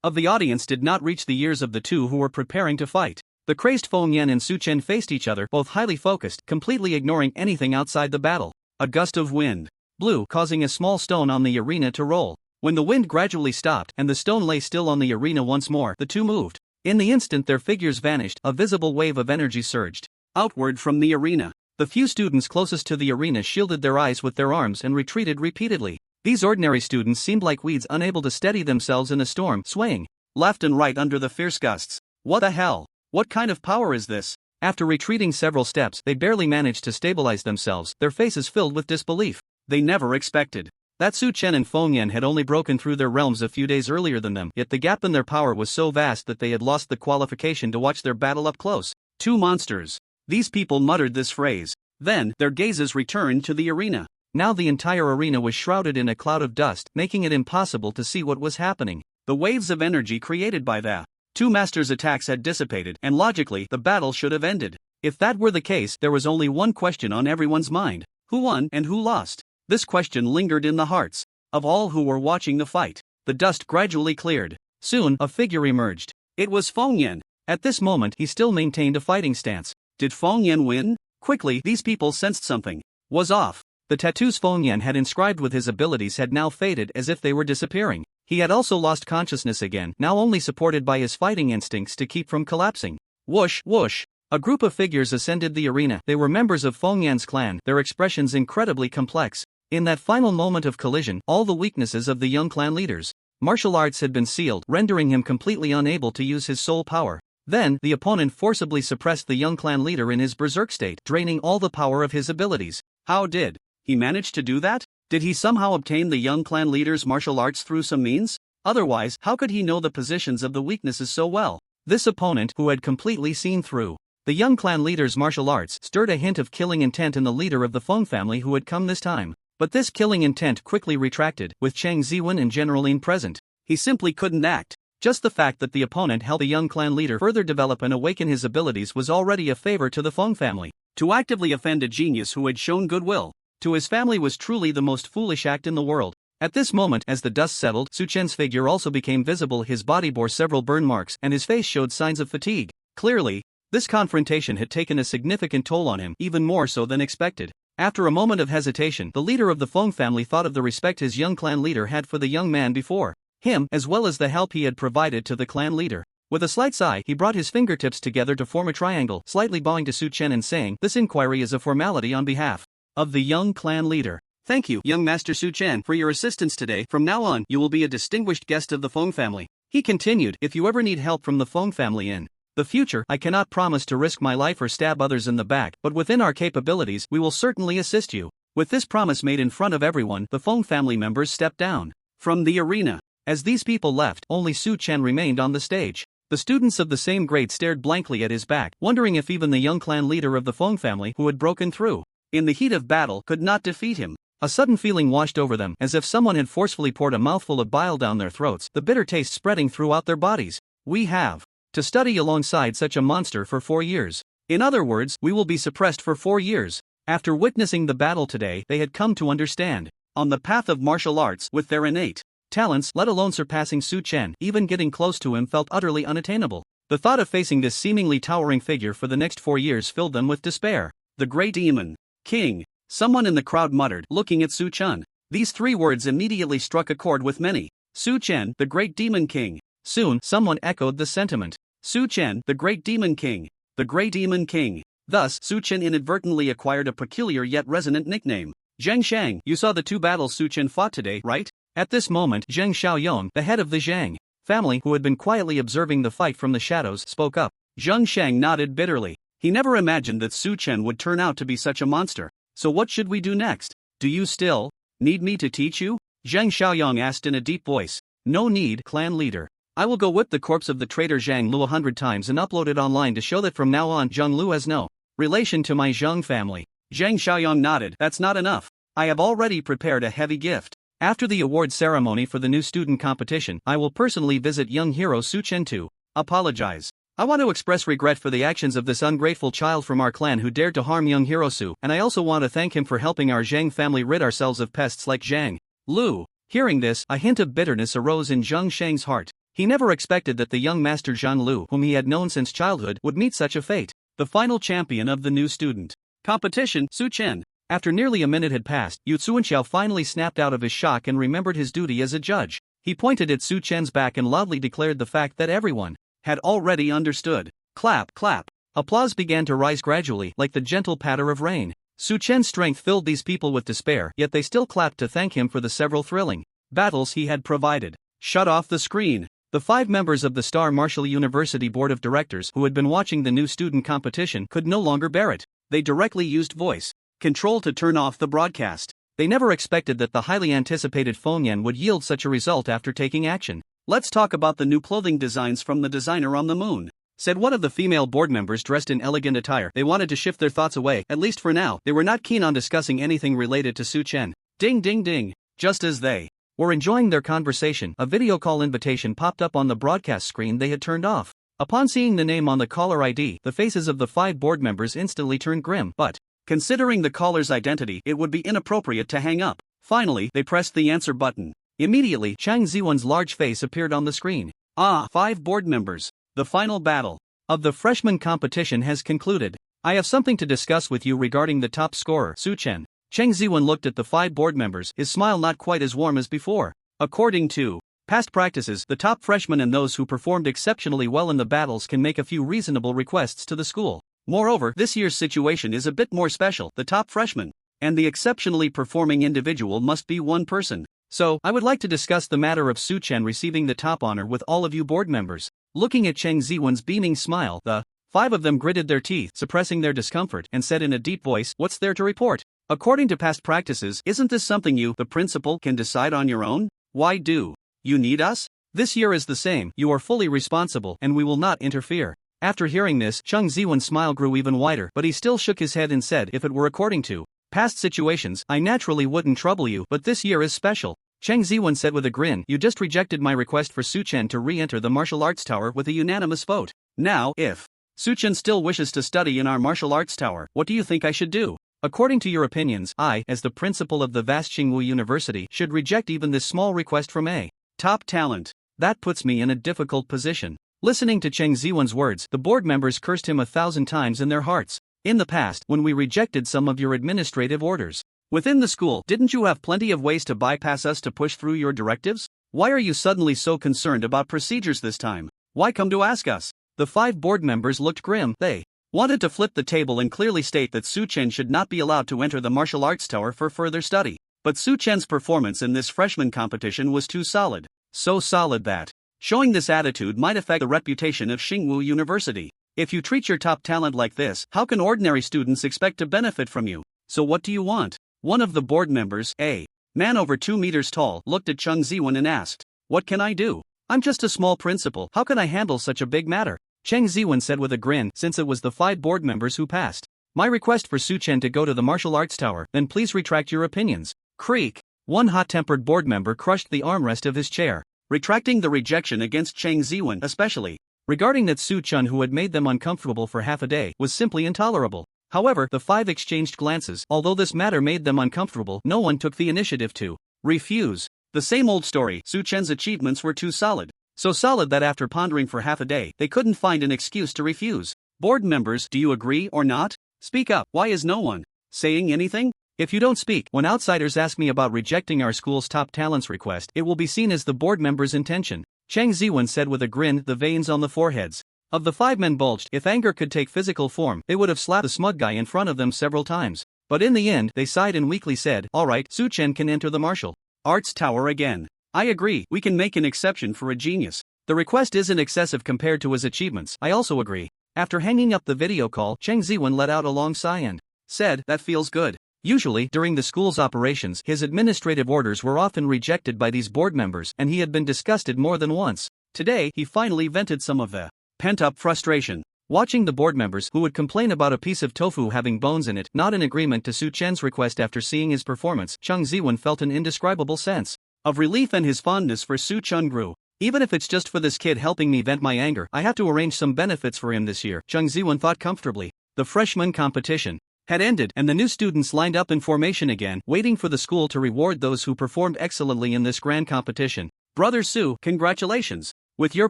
of the audience did not reach the ears of the two who were preparing to fight. The crazed Feng Yan and Su Chen faced each other, both highly focused, completely ignoring anything outside the battle. A gust of wind blew, causing a small stone on the arena to roll. When the wind gradually stopped and the stone lay still on the arena once more, the two moved. In the instant their figures vanished, a visible wave of energy surged outward from the arena. The few students closest to the arena shielded their eyes with their arms and retreated repeatedly. These ordinary students seemed like weeds unable to steady themselves in a storm, swaying left and right under the fierce gusts. What the hell? What kind of power is this? After retreating several steps, they barely managed to stabilize themselves, their faces filled with disbelief. They never expected that Su Chen and Feng Yan had only broken through their realms a few days earlier than them, yet the gap in their power was so vast that they had lost the qualification to watch their battle up close. Two monsters. These people muttered this phrase. Then, their gazes returned to the arena. Now the entire arena was shrouded in a cloud of dust, making it impossible to see what was happening. The waves of energy created by the two masters' attacks had dissipated, and logically, the battle should have ended. If that were the case, there was only one question on everyone's mind. Who won and who lost? This question lingered in the hearts of all who were watching the fight. The dust gradually cleared. Soon, a figure emerged. It was Feng Yan. At this moment, he still maintained a fighting stance. Did Feng Yan win? Quickly, these people sensed something was off. The tattoos Feng Yan had inscribed with his abilities had now faded as if they were disappearing. He had also lost consciousness again, now only supported by his fighting instincts to keep from collapsing. Whoosh, whoosh. A group of figures ascended the arena. They were members of Feng Yan's clan, their expressions incredibly complex. In that final moment of collision, all the weaknesses of the young clan leaders' martial arts had been sealed, rendering him completely unable to use his soul power. Then, the opponent forcibly suppressed the young clan leader in his berserk state, draining all the power of his abilities. How did he manage to do that? Did he somehow obtain the young clan leader's martial arts through some means? Otherwise, how could he know the positions of the weaknesses so well? This opponent, who had completely seen through the young clan leader's martial arts, stirred a hint of killing intent in the leader of the Feng family who had come this time. But this killing intent quickly retracted, with Cheng Ziwen and General Lin present. He simply couldn't act. Just the fact that the opponent helped the young clan leader further develop and awaken his abilities was already a favor to the Feng family. To actively offend a genius who had shown goodwill to his family was truly the most foolish act in the world. At this moment, as the dust settled, Su Chen's figure also became visible. His body bore several burn marks, and his face showed signs of fatigue. Clearly, this confrontation had taken a significant toll on him, even more so than expected. After a moment of hesitation, the leader of the Feng family thought of the respect his young clan leader had for the young man before him, as well as the help he had provided to the clan leader. With a slight sigh, he brought his fingertips together to form a triangle, slightly bowing to Su Chen and saying, "This inquiry is a formality on behalf of the young clan leader. Thank you, young Master Su Chen, for your assistance today. From now on, you will be a distinguished guest of the Feng family." He continued, if you ever need help from the Fong family in the future, I cannot promise to risk my life or stab others in the back, but within our capabilities, we will certainly assist you. With this promise made in front of everyone, the Fong family members stepped down from the arena. As these people left, only Su Chen remained on the stage. The students of the same grade stared blankly at his back, wondering if even the young clan leader of the Fong family, who had broken through in the heat of battle, could not defeat him. A sudden feeling washed over them, as if someone had forcefully poured a mouthful of bile down their throats, the bitter taste spreading throughout their bodies. We have to study alongside such a monster for 4 years. In other words, we will be suppressed for 4 years. After witnessing the battle today, they had come to understand. On the path of martial arts, with their innate talents, let alone surpassing Su Chen, even getting close to him felt utterly unattainable. The thought of facing this seemingly towering figure for the next 4 years filled them with despair. The Great Demon King. Someone in the crowd muttered, looking at Su Chen. These 3 words immediately struck a chord with many. Su Chen, the Great Demon King. Soon, someone echoed the sentiment. Su Chen, the Great Demon King. The Great Demon King. Thus, Su Chen inadvertently acquired a peculiar yet resonant nickname. Zheng Shang, you saw the 2 battles Su Chen fought today, right? At this moment, Zheng Xiaoyong, the head of the Zhang family, who had been quietly observing the fight from the shadows, spoke up. Zheng Shang nodded bitterly. He never imagined that Su Chen would turn out to be such a monster. So what should we do next? Do you still need me to teach you? Zheng Xiaoyong asked in a deep voice. No need, clan leader. I will go whip the corpse of the traitor Zhang Lu 100 times and upload it online to show that from now on Zhang Lu has no relation to my Zhang family. Zheng Xiaoyong nodded. That's not enough. I have already prepared a heavy gift. After the award ceremony for the new student competition, I will personally visit young hero Su Chen to apologize. I want to express regret for the actions of this ungrateful child from our clan who dared to harm young hero Su, and I also want to thank him for helping our Zhang family rid ourselves of pests like Zhang Lu. Hearing this, a hint of bitterness arose in Zheng Shang's heart. He never expected that the young master Zhang Lu, whom he had known since childhood, would meet such a fate. The final champion of the new student competition, Su Chen. After nearly a minute had passed, Yu Tsuanxiao finally snapped out of his shock and remembered his duty as a judge. He pointed at Su Chen's back and loudly declared the fact that everyone had already understood. Clap, clap. Applause began to rise gradually, like the gentle patter of rain. Su Chen's strength filled these people with despair, yet they still clapped to thank him for the several thrilling battles he had provided. Shut off the screen. The 5 members of the Star Martial University Board of Directors who had been watching the new student competition could no longer bear it. They directly used voice control to turn off the broadcast. They never expected that the highly anticipated Fengyan would yield such a result after taking action. Let's talk about the new clothing designs from the designer on the moon, said one of the female board members dressed in elegant attire. They wanted to shift their thoughts away, at least for now. They were not keen on discussing anything related to Su Chen. Ding ding ding. Just as they were enjoying their conversation, a video call invitation popped up on the broadcast screen they had turned off. Upon seeing the name on the caller ID, the faces of the 5 board members instantly turned grim, but considering the caller's identity, it would be inappropriate to hang up. Finally, they pressed the answer button. Immediately, Chang Ziwen's large face appeared on the screen. 5 board members. The final battle of the freshman competition has concluded. I have something to discuss with you regarding the top scorer, Su Chen. Chang Ziwen looked at the 5 board members, his smile not quite as warm as before. According to past practices, the top freshmen and those who performed exceptionally well in the battles can make a few reasonable requests to the school. Moreover, this year's situation is a bit more special. The top freshman and the exceptionally performing individual must be one person. So, I would like to discuss the matter of Su Chen receiving the top honor with all of you board members. Looking at Chang Ziwen's beaming smile, the 5 of them gritted their teeth, suppressing their discomfort, and said in a deep voice, "What's there to report? According to past practices, isn't this something you, the principal, can decide on your own? Why do you need us? This year is the same. You are fully responsible, and we will not interfere." After hearing this, Chang Ziwen's smile grew even wider, but he still shook his head and said, "If it were according to past situations, I naturally wouldn't trouble you, but this year is special." Chang Ziwen said with a grin, "You just rejected my request for Su Chen to re-enter the martial arts tower with a unanimous vote. Now, if Su Chen still wishes to study in our martial arts tower, what do you think I should do? According to your opinions, I, as the principal of the vast Qingwu University, should reject even this small request from a top talent. That puts me in a difficult position." Listening to Chang Ziwen's words, the board members cursed him 1,000 times in their hearts. "In the past, when we rejected some of your administrative orders within the school, didn't you have plenty of ways to bypass us to push through your directives? Why are you suddenly so concerned about procedures this time? Why come to ask us?" The 5 board members looked grim. They wanted to flip the table and clearly state that Su Chen should not be allowed to enter the martial arts tower for further study. But Su Chen's performance in this freshman competition was too solid. So solid that Showing this attitude might affect the reputation of Xingwu University. If you treat your top talent like this, how can ordinary students expect to benefit from you? So what do you want? One of the board members, a man over 2 meters tall, looked at Cheng Ziwen and asked, "What can I do? I'm just a small principal, how can I handle such a big matter?" Cheng Ziwen said with a grin, since it was the 5 board members who passed. "My request for Su Chen to go to the martial arts tower, then please retract your opinions." Creak. One hot-tempered board member crushed the armrest of his chair, retracting the rejection against Cheng Ziwen especially. Regarding that Su Chen, who had made them uncomfortable for half a day, was simply intolerable. However, the 5 exchanged glances. Although this matter made them uncomfortable, no one took the initiative to refuse. The same old story, Su Chen's achievements were too solid. So solid that after pondering for half a day, they couldn't find an excuse to refuse. Board members, do you agree or not? Speak up, why is no one saying anything? If you don't speak, when outsiders ask me about rejecting our school's top talents request, it will be seen as the board members' intention. Cheng Ziwen said with a grin, the veins on the foreheads of the 5 men bulged. If anger could take physical form, they would have slapped the smug guy in front of them several times. But in the end, they sighed and weakly said, "Alright, Su Chen can enter the martial arts tower again. I agree, we can make an exception for a genius. The request isn't excessive compared to his achievements, I also agree." After hanging up the video call, Cheng Ziwen let out a long sigh and said, "That feels good." Usually, during the school's operations, his administrative orders were often rejected by these board members, and he had been disgusted more than once. Today, he finally vented some of the pent-up frustration. Watching the board members, who would complain about a piece of tofu having bones in it, not in agreement to Su Chen's request after seeing his performance, Cheng Ziwen felt an indescribable sense of relief, and his fondness for Su Chen grew. Even if it's just for this kid helping me vent my anger, I have to arrange some benefits for him this year, Cheng Ziwen thought comfortably. The freshman competition had ended, and the new students lined up in formation again, waiting for the school to reward those who performed excellently in this grand competition. "Brother Su, congratulations. With your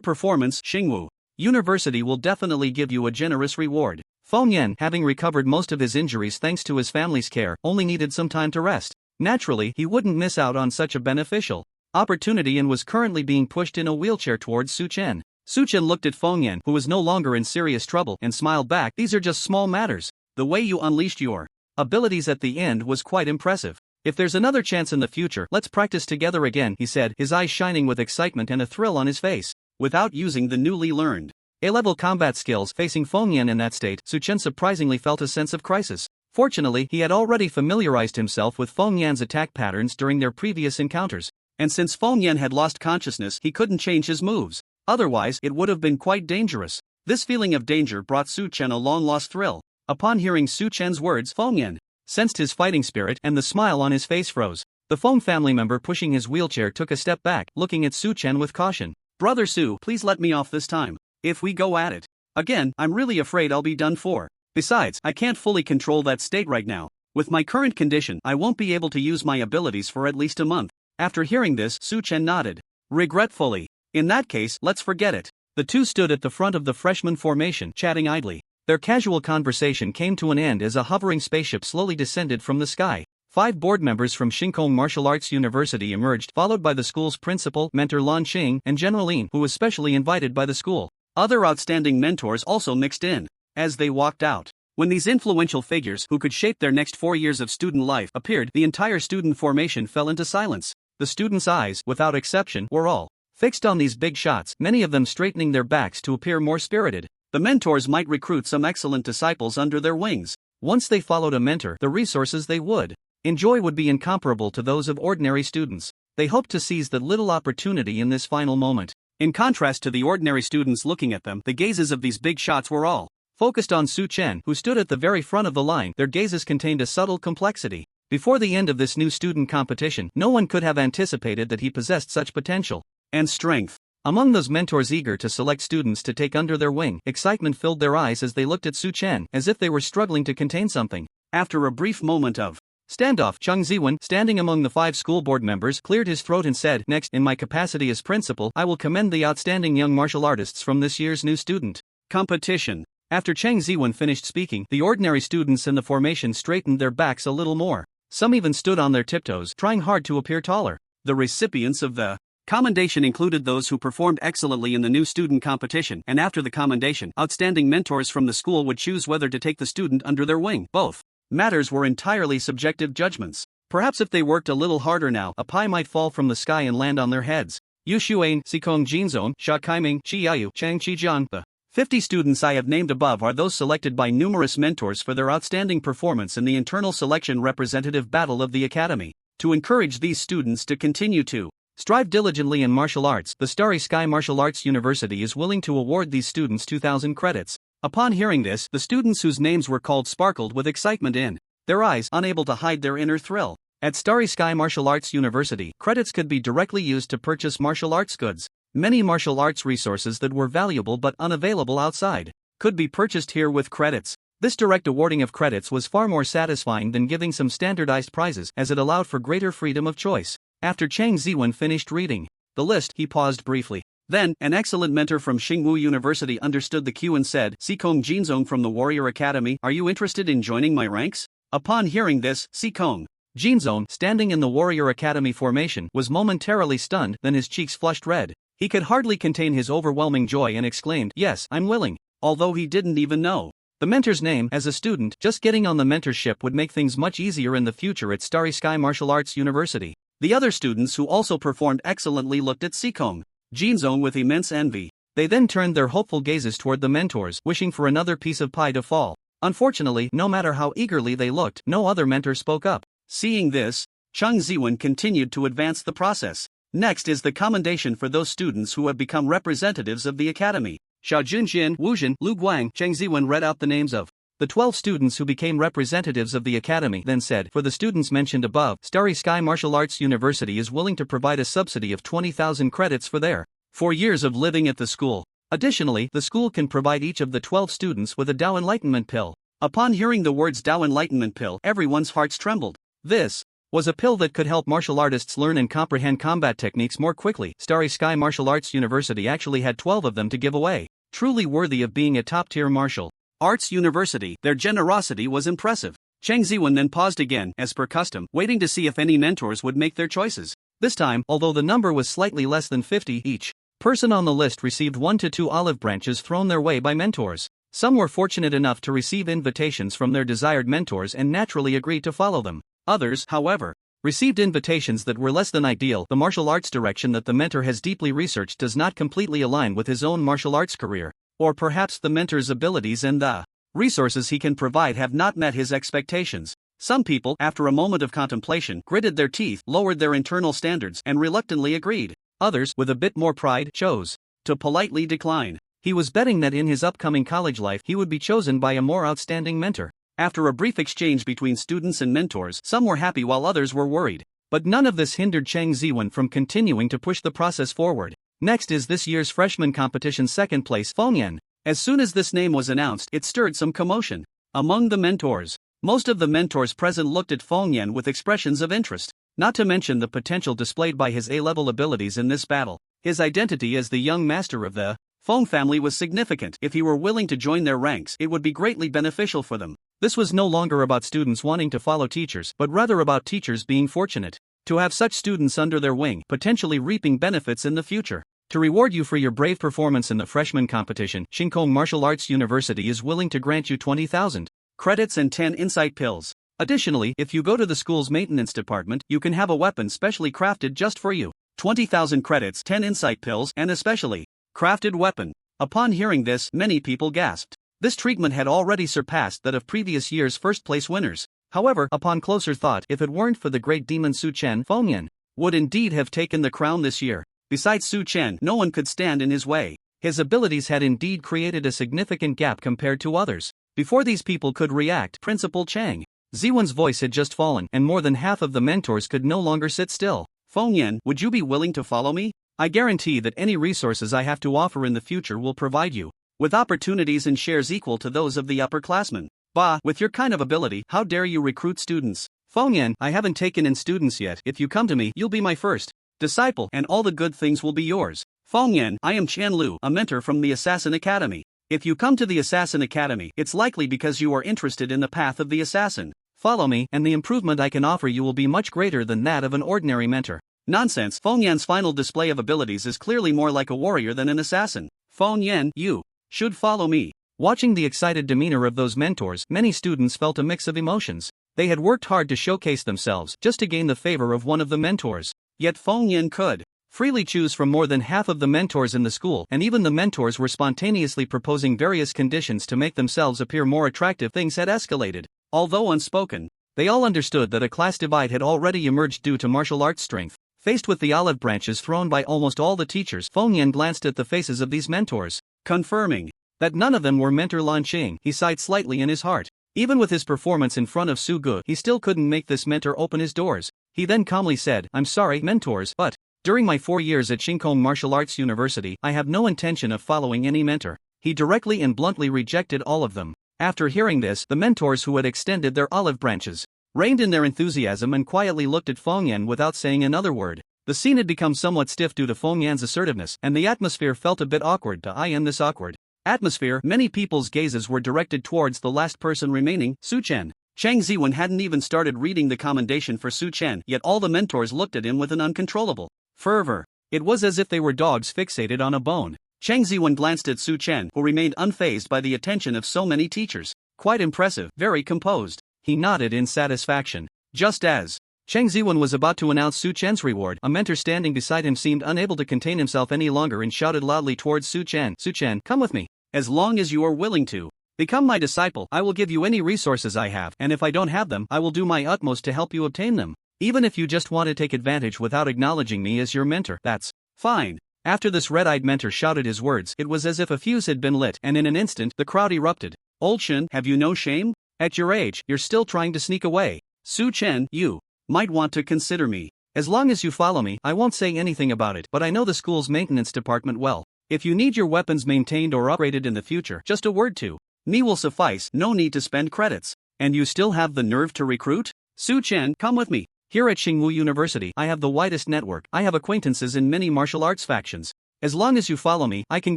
performance, Xingwu University will definitely give you a generous reward." Feng Yan, having recovered most of his injuries thanks to his family's care, only needed some time to rest. Naturally, he wouldn't miss out on such a beneficial opportunity and was currently being pushed in a wheelchair towards Su Chen. Su Chen looked at Feng Yan, who was no longer in serious trouble, and smiled back. "These are just small matters. The way you unleashed your abilities at the end was quite impressive. If there's another chance in the future, let's practice together again," he said, his eyes shining with excitement and a thrill on his face. Without using the newly learned A-level combat skills, facing Feng Yan in that state, Su Chen surprisingly felt a sense of crisis. Fortunately, he had already familiarized himself with Feng Yan's attack patterns during their previous encounters, and since Feng Yan had lost consciousness, he couldn't change his moves. Otherwise, it would have been quite dangerous. This feeling of danger brought Su Chen a long-lost thrill. Upon hearing Su Chen's words, Feng Yan sensed his fighting spirit, and the smile on his face froze. The Feng family member pushing his wheelchair took a step back, looking at Su Chen with caution. "Brother Su, please let me off this time. If we go at it again, I'm really afraid I'll be done for. Besides, I can't fully control that state right now. With my current condition, I won't be able to use my abilities for at least a month." After hearing this, Su Chen nodded regretfully. "In that case, let's forget it." The two stood at the front of the freshman formation, chatting idly. Their casual conversation came to an end as a hovering spaceship slowly descended from the sky. 5 board members from Xingkong Martial Arts University emerged, followed by the school's principal, mentor Lan Qing, and General Lin, who was specially invited by the school. Other outstanding mentors also mixed in. As they walked out, when these influential figures, who could shape their next 4 years of student life, appeared, the entire student formation fell into silence. The students' eyes, without exception, were all fixed on these big shots, many of them straightening their backs to appear more spirited. The mentors might recruit some excellent disciples under their wings. Once they followed a mentor, the resources they would enjoy would be incomparable to those of ordinary students. They hoped to seize the little opportunity in this final moment. In contrast to the ordinary students looking at them, the gazes of these big shots were all focused on Su Chen, who stood at the very front of the line. Their gazes contained a subtle complexity. Before the end of this new student competition, no one could have anticipated that he possessed such potential and strength. Among those mentors eager to select students to take under their wing, excitement filled their eyes as they looked at Su Chen, as if they were struggling to contain something. After a brief moment of standoff, Cheng Ziwen, standing among the 5 school board members, cleared his throat and said, "Next, in my capacity as principal, I will commend the outstanding young martial artists from this year's new student competition." After Cheng Ziwen finished speaking, the ordinary students in the formation straightened their backs a little more. Some even stood on their tiptoes, trying hard to appear taller. The recipients of the commendation included those who performed excellently in the new student competition, and after the commendation, outstanding mentors from the school would choose whether to take the student under their wing. Both matters were entirely subjective judgments. Perhaps if they worked a little harder now, a pie might fall from the sky and land on their heads. Yu Xuan, Sikong Jinzong, Sha Kaiming, Chi Yayu, Chang Chijian. The 50 students I have named above are those selected by numerous mentors for their outstanding performance in the internal selection representative battle of the Academy. To encourage these students to continue to strive diligently in martial arts, the Starry Sky Martial Arts University is willing to award these students 2,000 credits. Upon hearing this, the students whose names were called sparkled with excitement in their eyes, unable to hide their inner thrill. At Starry Sky Martial Arts University, credits could be directly used to purchase martial arts goods. Many martial arts resources that were valuable but unavailable outside could be purchased here with credits. This direct awarding of credits was far more satisfying than giving some standardized prizes, as it allowed for greater freedom of choice. After Chang Ziwen finished reading the list, he paused briefly. Then, an excellent mentor from Xingwu University understood the cue and said, Sikong Jinzong from the Warrior Academy, are you interested in joining my ranks? Upon hearing this, Sikong Jinzong, standing in the Warrior Academy formation, was momentarily stunned, then his cheeks flushed red. He could hardly contain his overwhelming joy and exclaimed, yes, I'm willing. Although he didn't even know the mentor's name. As a student, just getting on the mentorship would make things much easier in the future at Starry Sky Martial Arts University. The other students who also performed excellently looked at Sikong Jinzong with immense envy. They then turned their hopeful gazes toward the mentors, wishing for another piece of pie to fall. Unfortunately, no matter how eagerly they looked, no other mentor spoke up. Seeing this, Chang Ziwen continued to advance the process. Next is the commendation for those students who have become representatives of the Academy. Xia Junjin, Wu Zhen, Lu Guang, Chang Ziwen read out the names of the 12 students who became representatives of the Academy, then said, for the students mentioned above, Starry Sky Martial Arts University is willing to provide a subsidy of 20,000 credits for their 4 years of living at the school. Additionally, the school can provide each of the 12 students with a Tao Enlightenment pill. Upon hearing the words Tao Enlightenment pill, everyone's hearts trembled. This was a pill that could help martial artists learn and comprehend combat techniques more quickly. Starry Sky Martial Arts University actually had 12 of them to give away. Truly worthy of being a top-tier martial arts university, their generosity was impressive. Chang Ziwen then paused again, as per custom, waiting to see if any mentors would make their choices. This time, although the number was slightly less than 50, each person on the list received 1 to 2 olive branches thrown their way by mentors. Some were fortunate enough to receive invitations from their desired mentors and naturally agreed to follow them. Others, however, received invitations that were less than ideal. The martial arts direction that the mentor has deeply researched does not completely align with his own martial arts career. Or perhaps the mentor's abilities and the resources he can provide have not met his expectations. Some people, after a moment of contemplation, gritted their teeth, lowered their internal standards, and reluctantly agreed. Others, with a bit more pride, chose to politely decline. He was betting that in his upcoming college life he would be chosen by a more outstanding mentor. After a brief exchange between students and mentors, some were happy while others were worried. But none of this hindered Chang Ziwen from continuing to push the process forward. Next is this year's freshman competition second place, Feng Yan. As soon as this name was announced, it stirred some commotion among the mentors. Most of the mentors present looked at Feng Yan with expressions of interest, not to mention the potential displayed by his A-level abilities in this battle. His identity as the young master of the Feng family was significant. If he were willing to join their ranks, it would be greatly beneficial for them. This was no longer about students wanting to follow teachers, but rather about teachers being fortunate to have such students under their wing, potentially reaping benefits in the future. To reward you for your brave performance in the freshman competition, Xingkong Martial Arts University is willing to grant you 20,000 credits and 10 insight pills. Additionally, if you go to the school's maintenance department, you can have a weapon specially crafted just for you. 20,000 credits, 10 insight pills, and a specially crafted weapon. Upon hearing this, many people gasped. This treatment had already surpassed that of previous year's first-place winners. However, upon closer thought, if it weren't for the great demon Su Chen, Feng Yan would indeed have taken the crown this year. Besides Su Chen, no one could stand in his way. His abilities had indeed created a significant gap compared to others. Before these people could react, Principal Chang Ziwen's voice had just fallen, and more than half of the mentors could no longer sit still. Feng Yan, would you be willing to follow me? I guarantee that any resources I have to offer in the future will provide you with opportunities and shares equal to those of the upperclassmen. Bah, with your kind of ability, how dare you recruit students? Feng Yan, I haven't taken in students yet. If you come to me, you'll be my first disciple, and all the good things will be yours. Feng Yan, I am Chen Lu, a mentor from the Assassin Academy. If you come to the Assassin Academy, it's likely because you are interested in the path of the assassin. Follow me, and the improvement I can offer you will be much greater than that of an ordinary mentor. Nonsense, Feng Yan's final display of abilities is clearly more like a warrior than an assassin. Feng Yan, you should follow me. Watching the excited demeanor of those mentors, many students felt a mix of emotions. They had worked hard to showcase themselves just to gain the favor of one of the mentors. Yet Feng Yan could freely choose from more than half of the mentors in the school, and even the mentors were spontaneously proposing various conditions to make themselves appear more attractive. Things had escalated. Although unspoken, they all understood that a class divide had already emerged due to martial arts strength. Faced with the olive branches thrown by almost all the teachers, Feng Yan glanced at the faces of these mentors, confirming that none of them were mentor Lan Qing. He sighed slightly in his heart. Even with his performance in front of Su Ge, he still couldn't make this mentor open his doors. He then calmly said, "I'm sorry, mentors, but during my 4 years at Shinkom Martial Arts University, I have no intention of following any mentor." He directly and bluntly rejected all of them. After hearing this, the mentors who had extended their olive branches reined in their enthusiasm and quietly looked at Feng Yan without saying another word. The scene had become somewhat stiff due to Feng Yan's assertiveness, and the atmosphere felt a bit awkward. In this awkward atmosphere, many people's gazes were directed towards the last person remaining, Su Chen. Chang Ziwen hadn't even started reading the commendation for Su Chen, yet all the mentors looked at him with an uncontrollable fervor. It was as if they were dogs fixated on a bone. Chang Ziwen glanced at Su Chen, who remained unfazed by the attention of so many teachers. Quite impressive, very composed. He nodded in satisfaction. Just as Chang Ziwen was about to announce Su Chen's reward, a mentor standing beside him seemed unable to contain himself any longer and shouted loudly towards Su Chen, "Su Chen, come with me. As long as you are willing to become my disciple, I will give you any resources I have, and if I don't have them, I will do my utmost to help you obtain them. Even if you just want to take advantage without acknowledging me as your mentor, that's fine." After this red-eyed mentor shouted his words, it was as if a fuse had been lit, and in an instant, the crowd erupted. "Old Chen, have you no shame? At your age, you're still trying to sneak away. Su Chen, you might want to consider me. As long as you follow me, I won't say anything about it, but I know the school's maintenance department well. If you need your weapons maintained or upgraded in the future, just a word to me will suffice, no need to spend credits. And you still have the nerve to recruit? Su Chen, come with me. Here at Xingwu University, I have the widest network. I have acquaintances in many martial arts factions. As long as you follow me, I can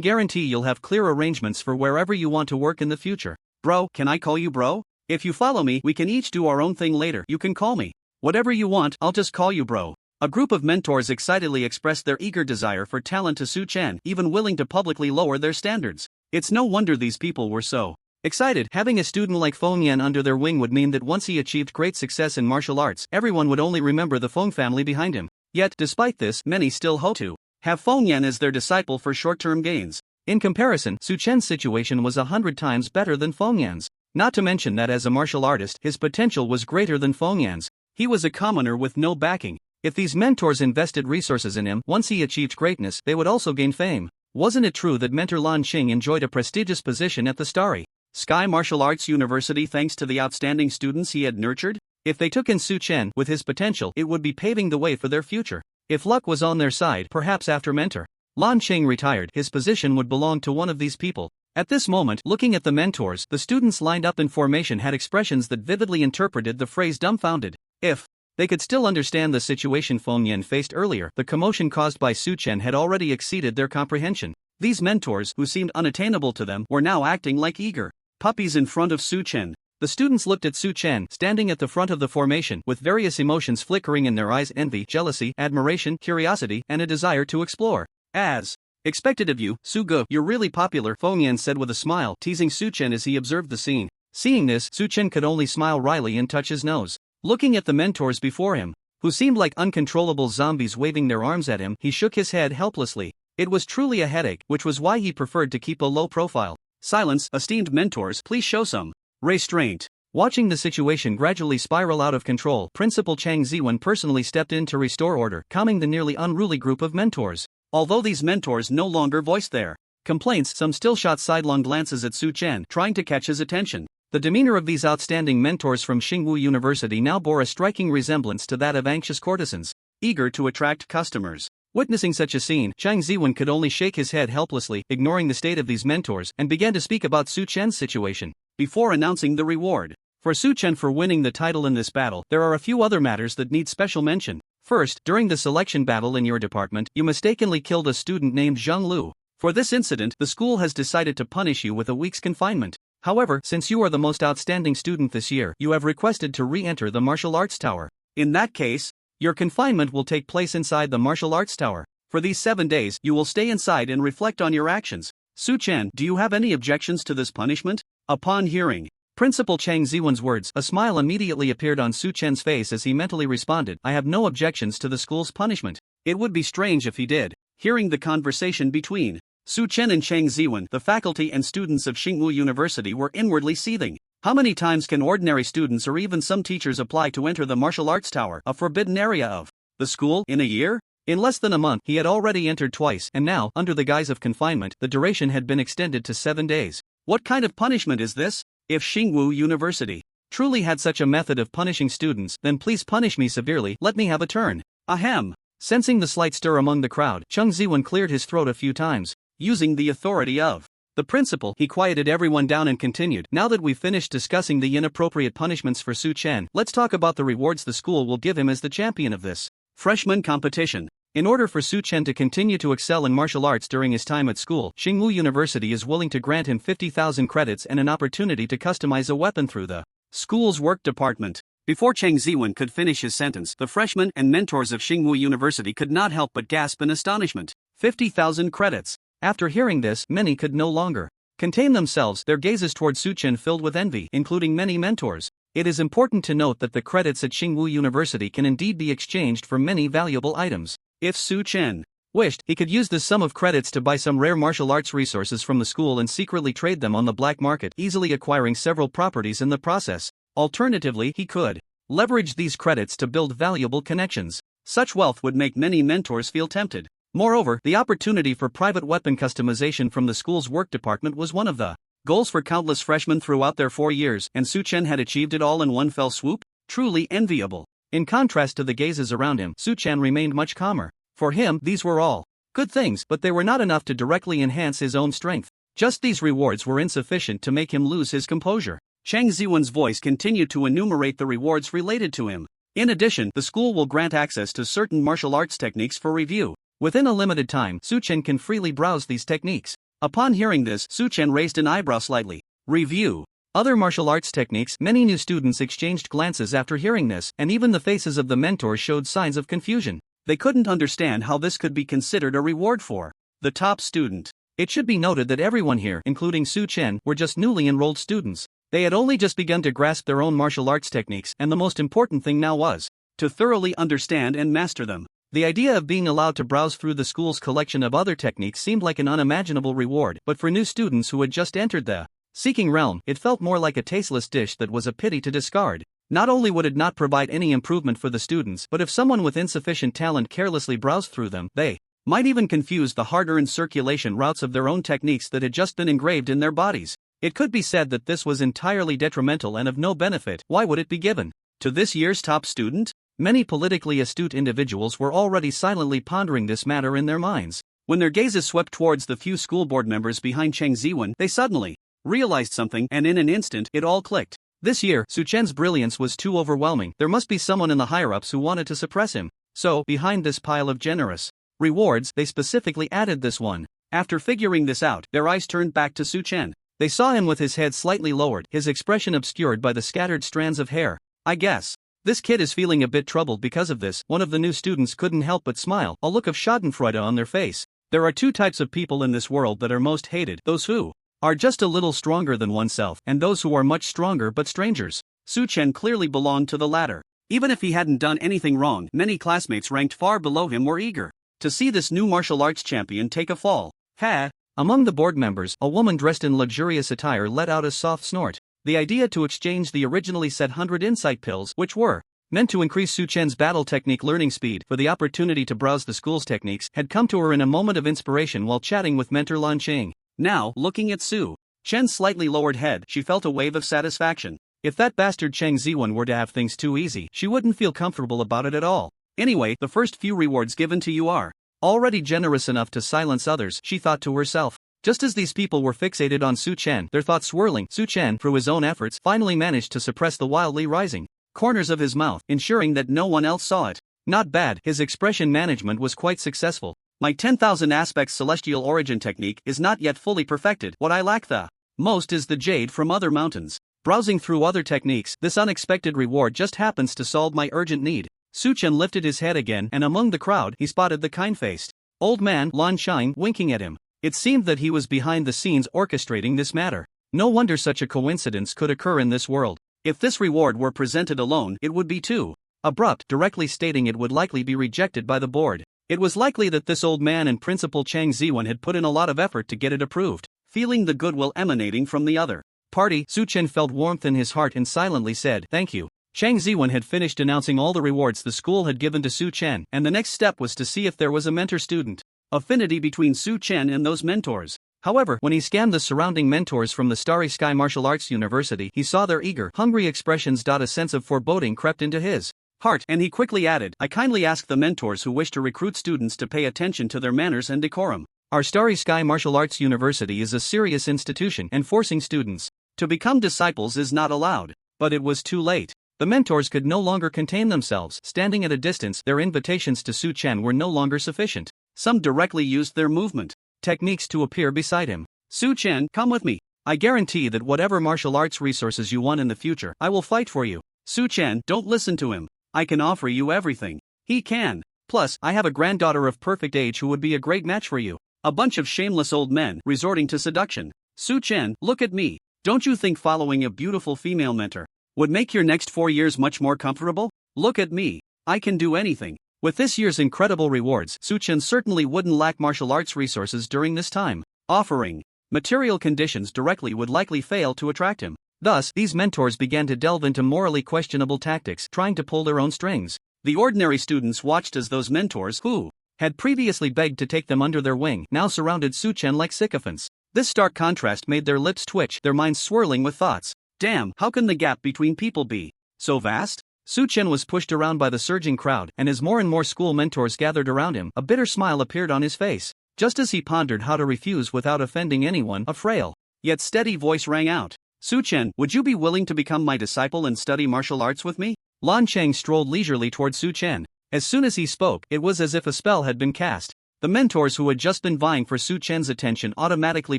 guarantee you'll have clear arrangements for wherever you want to work in the future." "Bro, can I call you bro? If you follow me, we can each do our own thing later. You can call me whatever you want, I'll just call you bro." A group of mentors excitedly expressed their eager desire for talent to Su Chen, even willing to publicly lower their standards. It's no wonder these people were so excited. Having a student like Feng Yan under their wing would mean that once he achieved great success in martial arts, everyone would only remember the Feng family behind him. Yet, despite this, many still hope to have Feng Yan as their disciple for short-term gains. In comparison, Su Chen's situation was 100 times better than Feng Yan's. Not to mention that as a martial artist, his potential was greater than Feng Yan's. He was a commoner with no backing. If these mentors invested resources in him, once he achieved greatness, they would also gain fame. Wasn't it true that mentor Lan Qing enjoyed a prestigious position at the Starry Sky Martial Arts University thanks to the outstanding students he had nurtured? If they took in Su Chen with his potential, it would be paving the way for their future. If luck was on their side, perhaps after mentor Lan Qing retired, his position would belong to one of these people. At this moment, looking at the mentors, the students lined up in formation had expressions that vividly interpreted the phrase dumbfounded. If they could still understand the situation Feng Yan faced earlier, the commotion caused by Su Chen had already exceeded their comprehension. These mentors, who seemed unattainable to them, were now acting like eager puppies in front of Su Chen. The students looked at Su Chen, standing at the front of the formation, with various emotions flickering in their eyes: envy, jealousy, admiration, curiosity, and a desire to explore. "As expected of you, Su Ge, you're really popular," Feng Yan said with a smile, teasing Su Chen as he observed the scene. Seeing this, Su Chen could only smile wryly and touch his nose. Looking at the mentors before him, who seemed like uncontrollable zombies waving their arms at him, he shook his head helplessly. It was truly a headache, which was why he preferred to keep a low profile. "Silence, esteemed mentors, please show some restraint." Watching the situation gradually spiral out of control, Principal Chang Ziwen personally stepped in to restore order, calming the nearly unruly group of mentors. Although these mentors no longer voiced their complaints, some still shot sidelong glances at Su Chen, trying to catch his attention. The demeanor of these outstanding mentors from Xingwu University now bore a striking resemblance to that of anxious courtesans, eager to attract customers. Witnessing such a scene, Chang Ziwen could only shake his head helplessly, ignoring the state of these mentors, and began to speak about Su Chen's situation. Before announcing the reward for Su Chen for winning the title in this battle, there are a few other matters that need special mention. First, during the selection battle in your department, you mistakenly killed a student named Zhang Lu. For this incident, the school has decided to punish you with a week's confinement. However, since you are the most outstanding student this year, you have requested to re-enter the martial arts tower. In that case, your confinement will take place inside the martial arts tower. For these 7 days, you will stay inside and reflect on your actions. Su Chen, do you have any objections to this punishment? Upon hearing Principal Chang Ziwen's words, a smile immediately appeared on Su Chen's face as he mentally responded, "I have no objections to the school's punishment. It would be strange if he did. Hearing the conversation between Su Chen and Chang Ziwen, the faculty and students of Xingwu University were inwardly seething. How many times can ordinary students or even some teachers apply to enter the martial arts tower, a forbidden area of the school, in a year? In less than a month, he had already entered twice, and now, under the guise of confinement, the duration had been extended to 7 days. What kind of punishment is this? If Xingwu University truly had such a method of punishing students, then please punish me severely, let me have a turn. Ahem. Sensing the slight stir among the crowd, Chang Ziwen cleared his throat a few times. Using the authority of the principal, he quieted everyone down and continued. Now that we've finished discussing the inappropriate punishments for Su Chen, let's talk about the rewards the school will give him as the champion of this freshman competition. In order for Su Chen to continue to excel in martial arts during his time at school, Xingwu University is willing to grant him 50,000 credits and an opportunity to customize a weapon through the school's work department. Before Chang Ziwen could finish his sentence, the freshmen and mentors of Xingwu University could not help but gasp in astonishment. 50,000 credits. After hearing this, many could no longer contain themselves, their gazes toward Su Chen filled with envy, including many mentors. It is important to note that the credits at Xingwu University can indeed be exchanged for many valuable items. If Su Chen wished, he could use this sum of credits to buy some rare martial arts resources from the school and secretly trade them on the black market, easily acquiring several properties in the process. Alternatively, he could leverage these credits to build valuable connections. Such wealth would make many mentors feel tempted. Moreover, the opportunity for private weapon customization from the school's work department was one of the goals for countless freshmen throughout their 4 years, and Su Chen had achieved it all in one fell swoop? Truly enviable. In contrast to the gazes around him, Su Chen remained much calmer. For him, these were all good things, but they were not enough to directly enhance his own strength. Just these rewards were insufficient to make him lose his composure. Chang Ziwen's voice continued to enumerate the rewards related to him. In addition, the school will grant access to certain martial arts techniques for review. Within a limited time, Su Chen can freely browse these techniques. Upon hearing this, Su Chen raised an eyebrow slightly. Review other martial arts techniques. Many new students exchanged glances after hearing this, and even the faces of the mentors showed signs of confusion. They couldn't understand how this could be considered a reward for the top student. It should be noted that everyone here, including Su Chen, were just newly enrolled students. They had only just begun to grasp their own martial arts techniques, and the most important thing now was to thoroughly understand and master them. The idea of being allowed to browse through the school's collection of other techniques seemed like an unimaginable reward, but for new students who had just entered the seeking realm, it felt more like a tasteless dish that was a pity to discard. Not only would it not provide any improvement for the students, but if someone with insufficient talent carelessly browsed through them, they might even confuse the hard-earned circulation routes of their own techniques that had just been engraved in their bodies. It could be said that this was entirely detrimental and of no benefit. Why would it be given to this year's top student? Many politically astute individuals were already silently pondering this matter in their minds. When their gazes swept towards the few school board members behind Chang Ziwen, they suddenly realized something, and in an instant, it all clicked. This year, Su Chen's brilliance was too overwhelming. There must be someone in the higher-ups who wanted to suppress him. So, behind this pile of generous rewards, they specifically added this one. After figuring this out, their eyes turned back to Su Chen. They saw him with his head slightly lowered, his expression obscured by the scattered strands of hair. I guess this kid is feeling a bit troubled because of this. One of the new students couldn't help but smile, a look of schadenfreude on their face. There are two types of people in this world that are most hated: those who are just a little stronger than oneself, and those who are much stronger but strangers. Su Chen clearly belonged to the latter. Even if he hadn't done anything wrong, many classmates ranked far below him were eager to see this new martial arts champion take a fall. Ha! Among the board members, a woman dressed in luxurious attire let out a soft snort. The idea to exchange the originally said 100 insight pills, which were meant to increase Su Chen's battle technique learning speed, for the opportunity to browse the school's techniques, had come to her in a moment of inspiration while chatting with mentor Lan Cheng. Now, looking at Su Chen's slightly lowered head, she felt a wave of satisfaction. If that bastard Chang Ziwen were to have things too easy, she wouldn't feel comfortable about it at all. Anyway, the first few rewards given to you are already generous enough to silence others, she thought to herself. Just as these people were fixated on Su Chen, their thoughts swirling, Su Chen, through his own efforts, finally managed to suppress the wildly rising corners of his mouth, ensuring that no one else saw it. Not bad, his expression management was quite successful. My 10,000 aspects celestial origin technique is not yet fully perfected. What I lack the most is the jade from other mountains. Browsing through other techniques, this unexpected reward just happens to solve my urgent need. Su Chen lifted his head again, and among the crowd, he spotted the kind-faced old man, Lan Shine, winking at him. It seemed that he was behind the scenes orchestrating this matter. No wonder such a coincidence could occur in this world. If this reward were presented alone, it would be too abrupt, directly stating it would likely be rejected by the board. It was likely that this old man and Principal Chang Ziwen had put in a lot of effort to get it approved. Feeling the goodwill emanating from the other party, Su Chen felt warmth in his heart and silently said, "Thank you." Chang Ziwen had finished announcing all the rewards the school had given to Su Chen, and the next step was to see if there was a mentor-student affinity between Su Chen and those mentors. However, when he scanned the surrounding mentors from the Starry Sky Martial Arts University, he saw their eager, hungry expressions. A sense of foreboding crept into his heart, and he quickly added, "I kindly ask the mentors who wish to recruit students to pay attention to their manners and decorum. Our Starry Sky Martial Arts University is a serious institution, and forcing students to become disciples is not allowed." But it was too late. The mentors could no longer contain themselves. Standing at a distance, their invitations to Su Chen were no longer sufficient. Some directly used their movement techniques to appear beside him. "Su Chen, come with me. I guarantee that whatever martial arts resources you want in the future, I will fight for you." "Su Chen, don't listen to him. I can offer you everything he can. Plus, I have a granddaughter of perfect age who would be a great match for you." A bunch of shameless old men resorting to seduction. "Su Chen, look at me. Don't you think following a beautiful female mentor would make your next 4 years much more comfortable? Look at me. I can do anything." With this year's incredible rewards, Su Chen certainly wouldn't lack martial arts resources during this time. Offering material conditions directly would likely fail to attract him. Thus, these mentors began to delve into morally questionable tactics, trying to pull their own strings. The ordinary students watched as those mentors, who had previously begged to take them under their wing, now surrounded Su Chen like sycophants. This stark contrast made their lips twitch, their minds swirling with thoughts. Damn, how can the gap between people be so vast? Su Chen was pushed around by the surging crowd, and as more and more school mentors gathered around him, a bitter smile appeared on his face. Just as he pondered how to refuse without offending anyone, a frail, yet steady voice rang out. "Su Chen, would you be willing to become my disciple and study martial arts with me?" Lan Cheng strolled leisurely toward Su Chen. As soon as he spoke, it was as if a spell had been cast. The mentors who had just been vying for Su Chen's attention automatically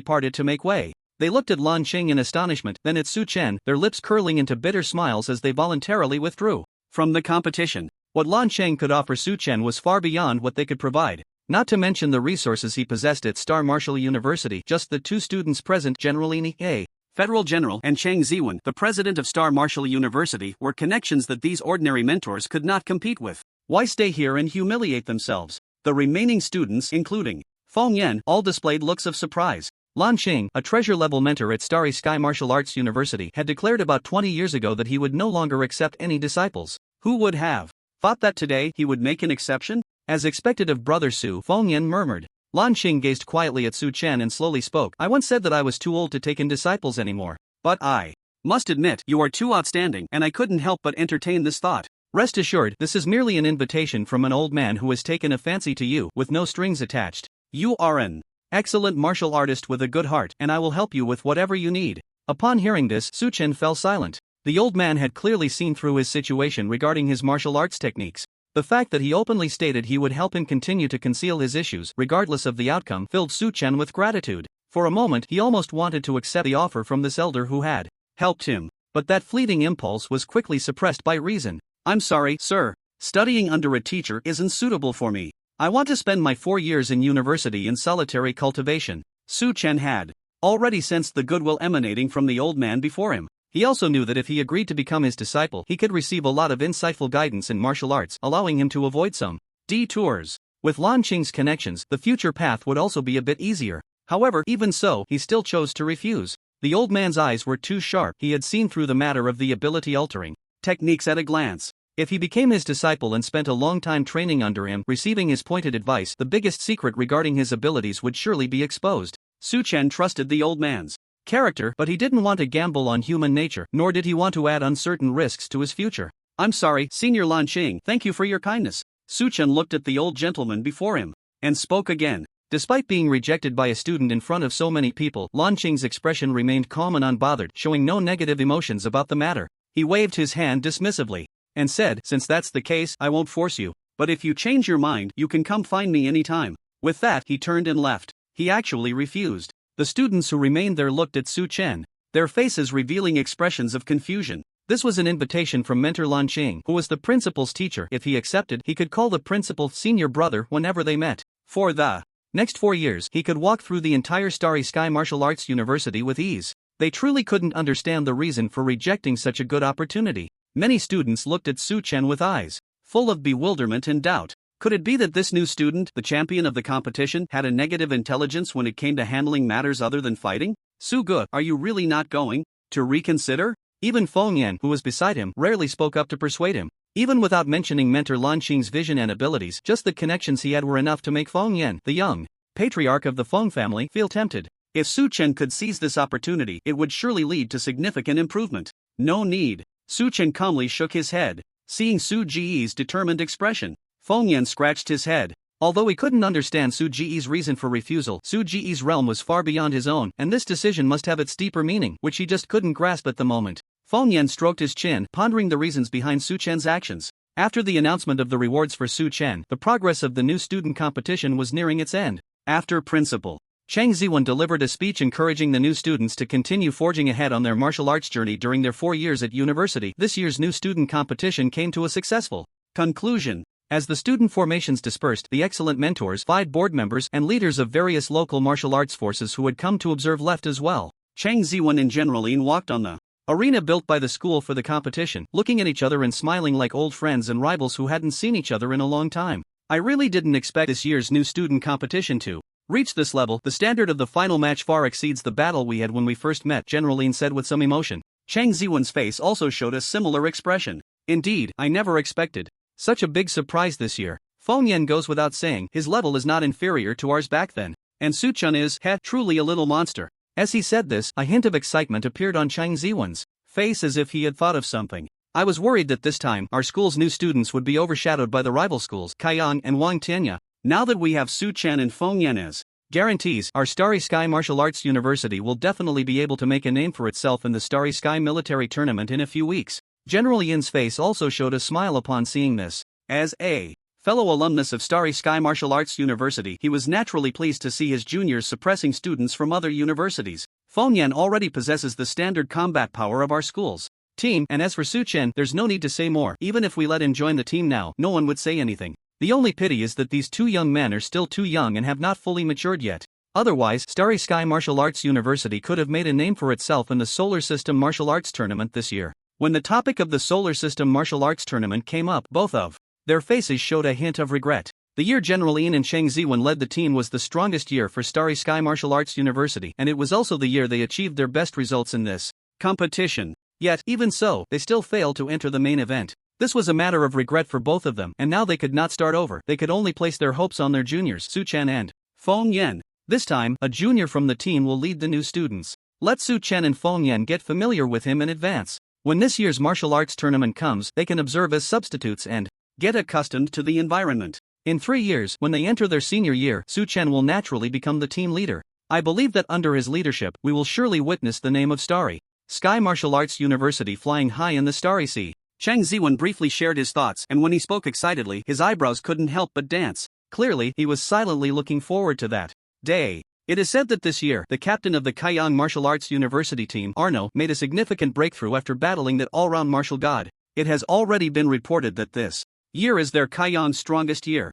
parted to make way. They looked at Lan Cheng in astonishment, then at Su Chen, their lips curling into bitter smiles as they voluntarily withdrew from the competition. What Lan Cheng could offer Su Chen was far beyond what they could provide. Not to mention the resources he possessed at Star Martial University. Just the two students present, General A. Federal General, and Chang Ziwen, the president of Star Martial University, were connections that these ordinary mentors could not compete with. Why stay here and humiliate themselves? The remaining students, including Feng Yan, all displayed looks of surprise. Lan Xing, a treasure-level mentor at Starry Sky Martial Arts University, had declared about 20 years ago that he would no longer accept any disciples. Who would have thought that today he would make an exception? As expected of Brother Su, Feng Yan murmured. Lan Xing gazed quietly at Su Chen and slowly spoke. "I once said that I was too old to take in disciples anymore. But I must admit, you are too outstanding, and I couldn't help but entertain this thought. Rest assured, this is merely an invitation from an old man who has taken a fancy to you, with no strings attached. You are an excellent martial artist with a good heart, and I will help you with whatever you need." Upon hearing this, Su Chen fell silent. The old man had clearly seen through his situation regarding his martial arts techniques. The fact that he openly stated he would help him continue to conceal his issues, regardless of the outcome, filled Su Chen with gratitude. For a moment, he almost wanted to accept the offer from this elder who had helped him. But that fleeting impulse was quickly suppressed by reason. "I'm sorry, sir. Studying under a teacher isn't suitable for me. I want to spend my 4 years in university in solitary cultivation." Su Chen had already sensed the goodwill emanating from the old man before him. He also knew that if he agreed to become his disciple, he could receive a lot of insightful guidance in martial arts, allowing him to avoid some detours. With Lan Qing's connections, the future path would also be a bit easier. However, even so, he still chose to refuse. The old man's eyes were too sharp. He had seen through the matter of the ability-altering techniques at a glance. If he became his disciple and spent a long time training under him, receiving his pointed advice, the biggest secret regarding his abilities would surely be exposed. Su Chen trusted the old man's character, but he didn't want to gamble on human nature, nor did he want to add uncertain risks to his future. "I'm sorry, Senior Lan Qing, thank you for your kindness." Su Chen looked at the old gentleman before him and spoke again. Despite being rejected by a student in front of so many people, Lan Qing's expression remained calm and unbothered, showing no negative emotions about the matter. He waved his hand dismissively and said, "Since that's the case, I won't force you. But if you change your mind, you can come find me anytime." With that, he turned and left. He actually refused. The students who remained there looked at Su Chen, their faces revealing expressions of confusion. This was an invitation from mentor Lan Qing, who was the principal's teacher. If he accepted, he could call the principal senior brother whenever they met. For the next 4 years, he could walk through the entire Starry Sky Martial Arts University with ease. They truly couldn't understand the reason for rejecting such a good opportunity. Many students looked at Su Chen with eyes full of bewilderment and doubt. Could it be that this new student, the champion of the competition, had a negative intelligence when it came to handling matters other than fighting? Suge, are you really not going to reconsider? Even Feng Yan, who was beside him, rarely spoke up to persuade him. Even without mentioning mentor Lan Qing's vision and abilities, just the connections he had were enough to make Feng Yan, the young patriarch of the Feng family, feel tempted. If Su Chen could seize this opportunity, it would surely lead to significant improvement. No need. Su Chen calmly shook his head. Seeing Su Ji's determined expression, Feng Yan scratched his head. Although he couldn't understand Su Ji's reason for refusal, Su Ji's realm was far beyond his own, and this decision must have its deeper meaning, which he just couldn't grasp at the moment. Feng Yan stroked his chin, pondering the reasons behind Su Chen's actions. After the announcement of the rewards for Su Chen, the progress of the new student competition was nearing its end. After Principal Chang Ziwen delivered a speech encouraging the new students to continue forging ahead on their martial arts journey during their 4 years at university. This year's new student competition came to a successful conclusion. As the student formations dispersed, the excellent mentors, 5 board members, and leaders of various local martial arts forces who had come to observe left as well. Chang Ziwen and General Yin walked on the arena built by the school for the competition, looking at each other and smiling like old friends and rivals who hadn't seen each other in a long time. I really didn't expect this year's new student competition to reach this level. The standard of the final match far exceeds the battle we had when we first met, General Lin said with some emotion. Chang Ziwen's face also showed a similar expression. Indeed, I never expected such a big surprise this year. Feng Yan goes without saying, his level is not inferior to ours back then. And Su Chen is, truly a little monster. As he said this, a hint of excitement appeared on Chang Ziwen's face as if he had thought of something. I was worried that this time, our school's new students would be overshadowed by the rival schools, Kaiyang and Wang Tianya. Now that we have Su Chen and Feng Yan as guarantees, our Starry Sky Martial Arts University will definitely be able to make a name for itself in the Starry Sky Military Tournament in a few weeks. General Yin's face also showed a smile upon seeing this. As a fellow alumnus of Starry Sky Martial Arts University, he was naturally pleased to see his juniors suppressing students from other universities. Feng Yan already possesses the standard combat power of our school's team, and as for Su Chen, there's no need to say more. Even if we let him join the team now, no one would say anything. The only pity is that these 2 young men are still too young and have not fully matured yet. Otherwise, Starry Sky Martial Arts University could have made a name for itself in the Solar System Martial Arts Tournament this year. When the topic of the Solar System Martial Arts Tournament came up, both of their faces showed a hint of regret. The year General Yin and Chang Ziwen led the team was the strongest year for Starry Sky Martial Arts University, and it was also the year they achieved their best results in this competition. Yet, even so, they still failed to enter the main event. This was a matter of regret for both of them, and now they could not start over. They could only place their hopes on their juniors, Su Chen and Feng Yan. This time, a junior from the team will lead the new students. Let Su Chen and Feng Yan get familiar with him in advance. When this year's martial arts tournament comes, they can observe as substitutes and get accustomed to the environment. In 3 years, when they enter their senior year, Su Chen will naturally become the team leader. I believe that under his leadership, we will surely witness the name of Starry Sky Martial Arts University flying high in the starry sea. Chang Ziwen briefly shared his thoughts, and when he spoke excitedly, his eyebrows couldn't help but dance. Clearly, he was silently looking forward to that day. It is said that this year, the captain of the Kaiyang Martial Arts University team, Arno, made a significant breakthrough after battling that all-round martial god. It has already been reported that this year is their Kaiyang's strongest year.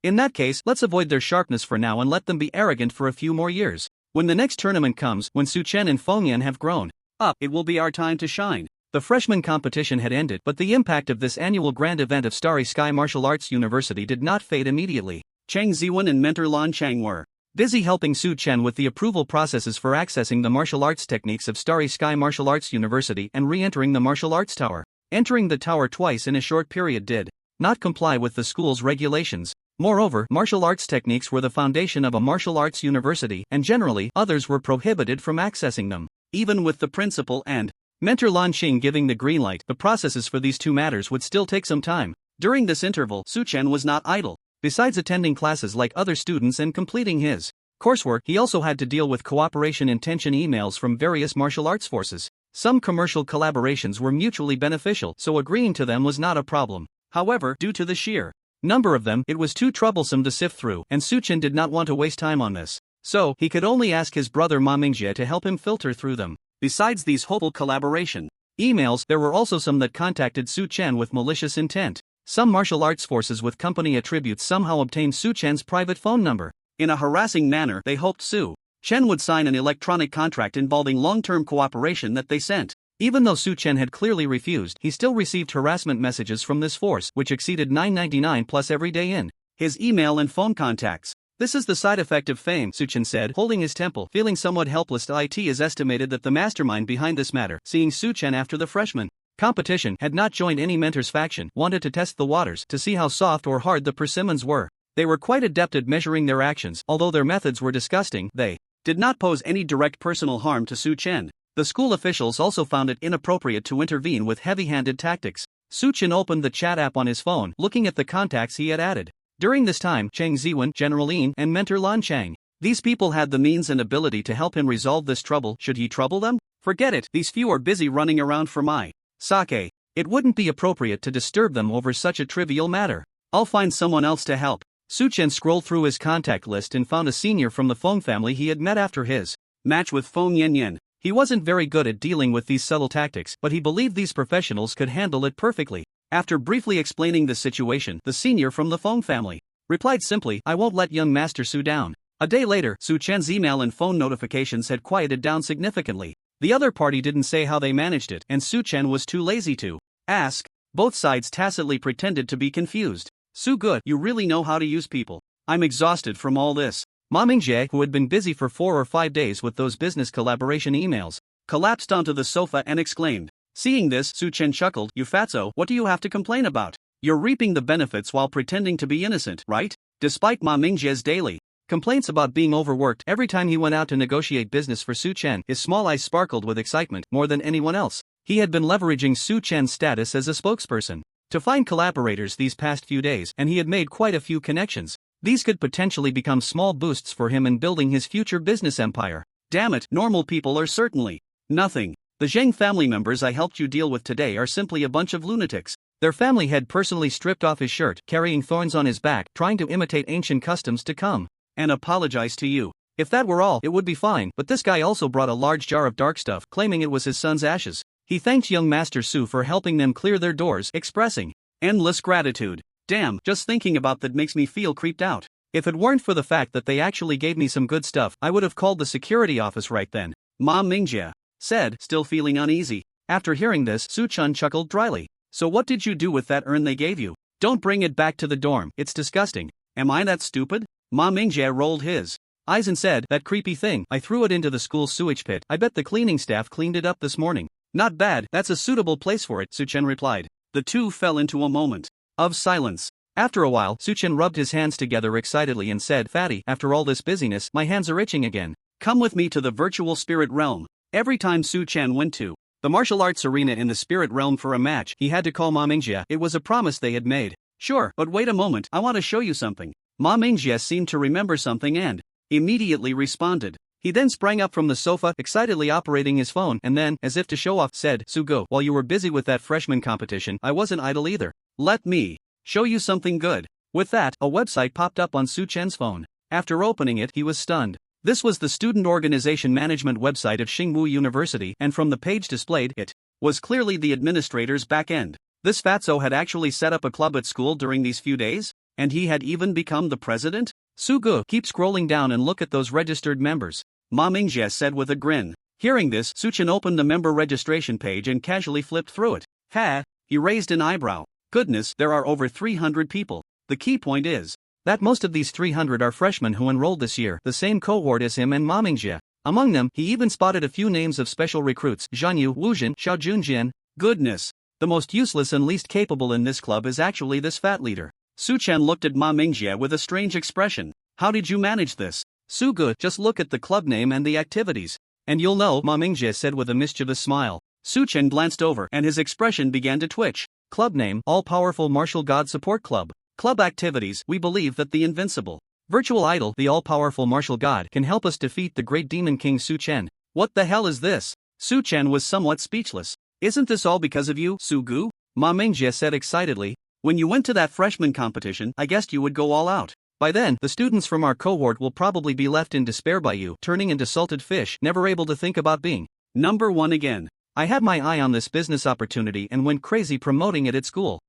In that case, let's avoid their sharpness for now and let them be arrogant for a few more years. When the next tournament comes, when Su Chen and Feng Yan have grown up, it will be our time to shine. The freshman competition had ended, but the impact of this annual grand event of Starry Sky Martial Arts University did not fade immediately. Chang Ziwen and mentor Lan Chang were busy helping Su Chen with the approval processes for accessing the martial arts techniques of Starry Sky Martial Arts University and re-entering the martial arts tower. Entering the tower twice in a short period did not comply with the school's regulations. Moreover, martial arts techniques were the foundation of a martial arts university, and generally, others were prohibited from accessing them. Even with the principal and mentor Lan Xing giving the green light, the processes for these 2 matters would still take some time. During this interval, Su Chen was not idle. Besides attending classes like other students and completing his coursework, he also had to deal with cooperation intention emails from various martial arts forces. Some commercial collaborations were mutually beneficial, so agreeing to them was not a problem. However, due to the sheer number of them, it was too troublesome to sift through, and Su Chen did not want to waste time on this. So, he could only ask his brother Ma Mingjie to help him filter through them. Besides these hopeful collaboration emails, there were also some that contacted Su Chen with malicious intent. Some martial arts forces with company attributes somehow obtained Su Chen's private phone number. In a harassing manner, they hoped Su Chen would sign an electronic contract involving long-term cooperation that they sent. Even though Su Chen had clearly refused, he still received harassment messages from this force, which exceeded 999 plus every day in his email and phone contacts. This is the side effect of fame, Su Chen said, holding his temple. Feeling somewhat helpless, it is estimated that the mastermind behind this matter, seeing Su Chen after the freshman competition, had not joined any mentor's faction, wanted to test the waters to see how soft or hard the persimmons were. They were quite adept at measuring their actions. Although their methods were disgusting, they did not pose any direct personal harm to Su Chen. The school officials also found it inappropriate to intervene with heavy-handed tactics. Su Chen opened the chat app on his phone, looking at the contacts he had added. During this time, Cheng Ziwen, General Lin, and mentor Lan Chang. These people had the means and ability to help him resolve this trouble. Should he trouble them? Forget it, these few are busy running around for my sake. It wouldn't be appropriate to disturb them over such a trivial matter. I'll find someone else to help. Su Chen scrolled through his contact list and found a senior from the Feng family he had met after his match with Feng Yanyan. He wasn't very good at dealing with these subtle tactics, but he believed these professionals could handle it perfectly. After briefly explaining the situation, the senior from the Feng family replied simply, "I won't let young Master Su down." A day later, Su Chen's email and phone notifications had quieted down significantly. The other party didn't say how they managed it, and Su Chen was too lazy to ask. Both sides tacitly pretended to be confused. "Su Good, you really know how to use people. I'm exhausted from all this." Ma Mingjie, who had been busy for 4 or 5 days with those business collaboration emails, collapsed onto the sofa and exclaimed. Seeing this, Su Chen chuckled, "You fatso, what do you have to complain about? You're reaping the benefits while pretending to be innocent, right?" Despite Ma Mingjie's daily complaints about being overworked every time he went out to negotiate business for Su Chen, his small eyes sparkled with excitement. More than anyone else, he had been leveraging Su Chen's status as a spokesperson to find collaborators these past few days, and he had made quite a few connections. These could potentially become small boosts for him in building his future business empire. Damn it, normal people are certainly nothing. The Zheng family members I helped you deal with today are simply a bunch of lunatics. Their family head personally stripped off his shirt, carrying thorns on his back, trying to imitate ancient customs to come and apologize to you. If that were all, it would be fine, but this guy also brought a large jar of dark stuff, claiming it was his son's ashes. He thanked young Master Su for helping them clear their doors, expressing endless gratitude. Damn, just thinking about that makes me feel creeped out. If it weren't for the fact that they actually gave me some good stuff, I would have called the security office right then, Ma Mingjie said, still feeling uneasy. After hearing this, Su Chen chuckled dryly. "So what did you do with that urn they gave you?" "Don't bring it back to the dorm, it's disgusting." "Am I that stupid?" Ma Mingjie rolled his eyes and said, "That creepy thing, I threw it into the school's sewage pit. I bet the cleaning staff cleaned it up this morning." "Not bad, that's a suitable place for it," Su Chen replied. The two fell into a moment of silence. After a while, Su Chen rubbed his hands together excitedly and said, "Fatty, after all this busyness, my hands are itching again. Come with me to the virtual spirit realm." Every time Su Chen went to the martial arts arena in the spirit realm for a match, he had to call Ma Mingjie. It was a promise they had made. "Sure, but wait a moment, I want to show you something." Ma Mingjie seemed to remember something and immediately responded. He then sprang up from the sofa, excitedly operating his phone, and then, as if to show off, said, "Sugo, while you were busy with that freshman competition, I wasn't idle either. Let me show you something good." With that, a website popped up on Su Chen's phone. After opening it, he was stunned. This was the Student Organization Management website of Xingwu University, and from the page displayed, it was clearly the administrator's back end. This fatso had actually set up a club at school during these few days, and he had even become the president? "Sugu, keep scrolling down and look at those registered members," Ma Mingjie said with a grin. Hearing this, Su Chen opened the member registration page and casually flipped through it. "Ha!" He raised an eyebrow. "Goodness, there are over 300 people. The key point is that most of these 300 are freshmen who enrolled this year, the same cohort as him and Ma Mingjie. Among them, he even spotted a few names of special recruits: Zhanyu, Wuzhen, Xiao Junjian. Goodness! The most useless and least capable in this club is actually this fat leader." Su Chen looked at Ma Mingjie with a strange expression. "How did you manage this?" "Sugu, just look at the club name and the activities, and you'll know," Ma Mingjie said with a mischievous smile. Su Chen glanced over and his expression began to twitch. Club name: All-Powerful Martial God Support Club. Club activities: we believe that the invincible virtual idol, the all-powerful martial god, can help us defeat the great demon king Su Chen. What the hell is this? Su Chen was somewhat speechless. "Isn't this all because of you, Sugu?" Ma Mingjie said excitedly. "When you went to that freshman competition, I guessed you would go all out. By then, the students from our cohort will probably be left in despair by you, turning into salted fish, never able to think about being number one again. I had my eye on this business opportunity and went crazy promoting it at school.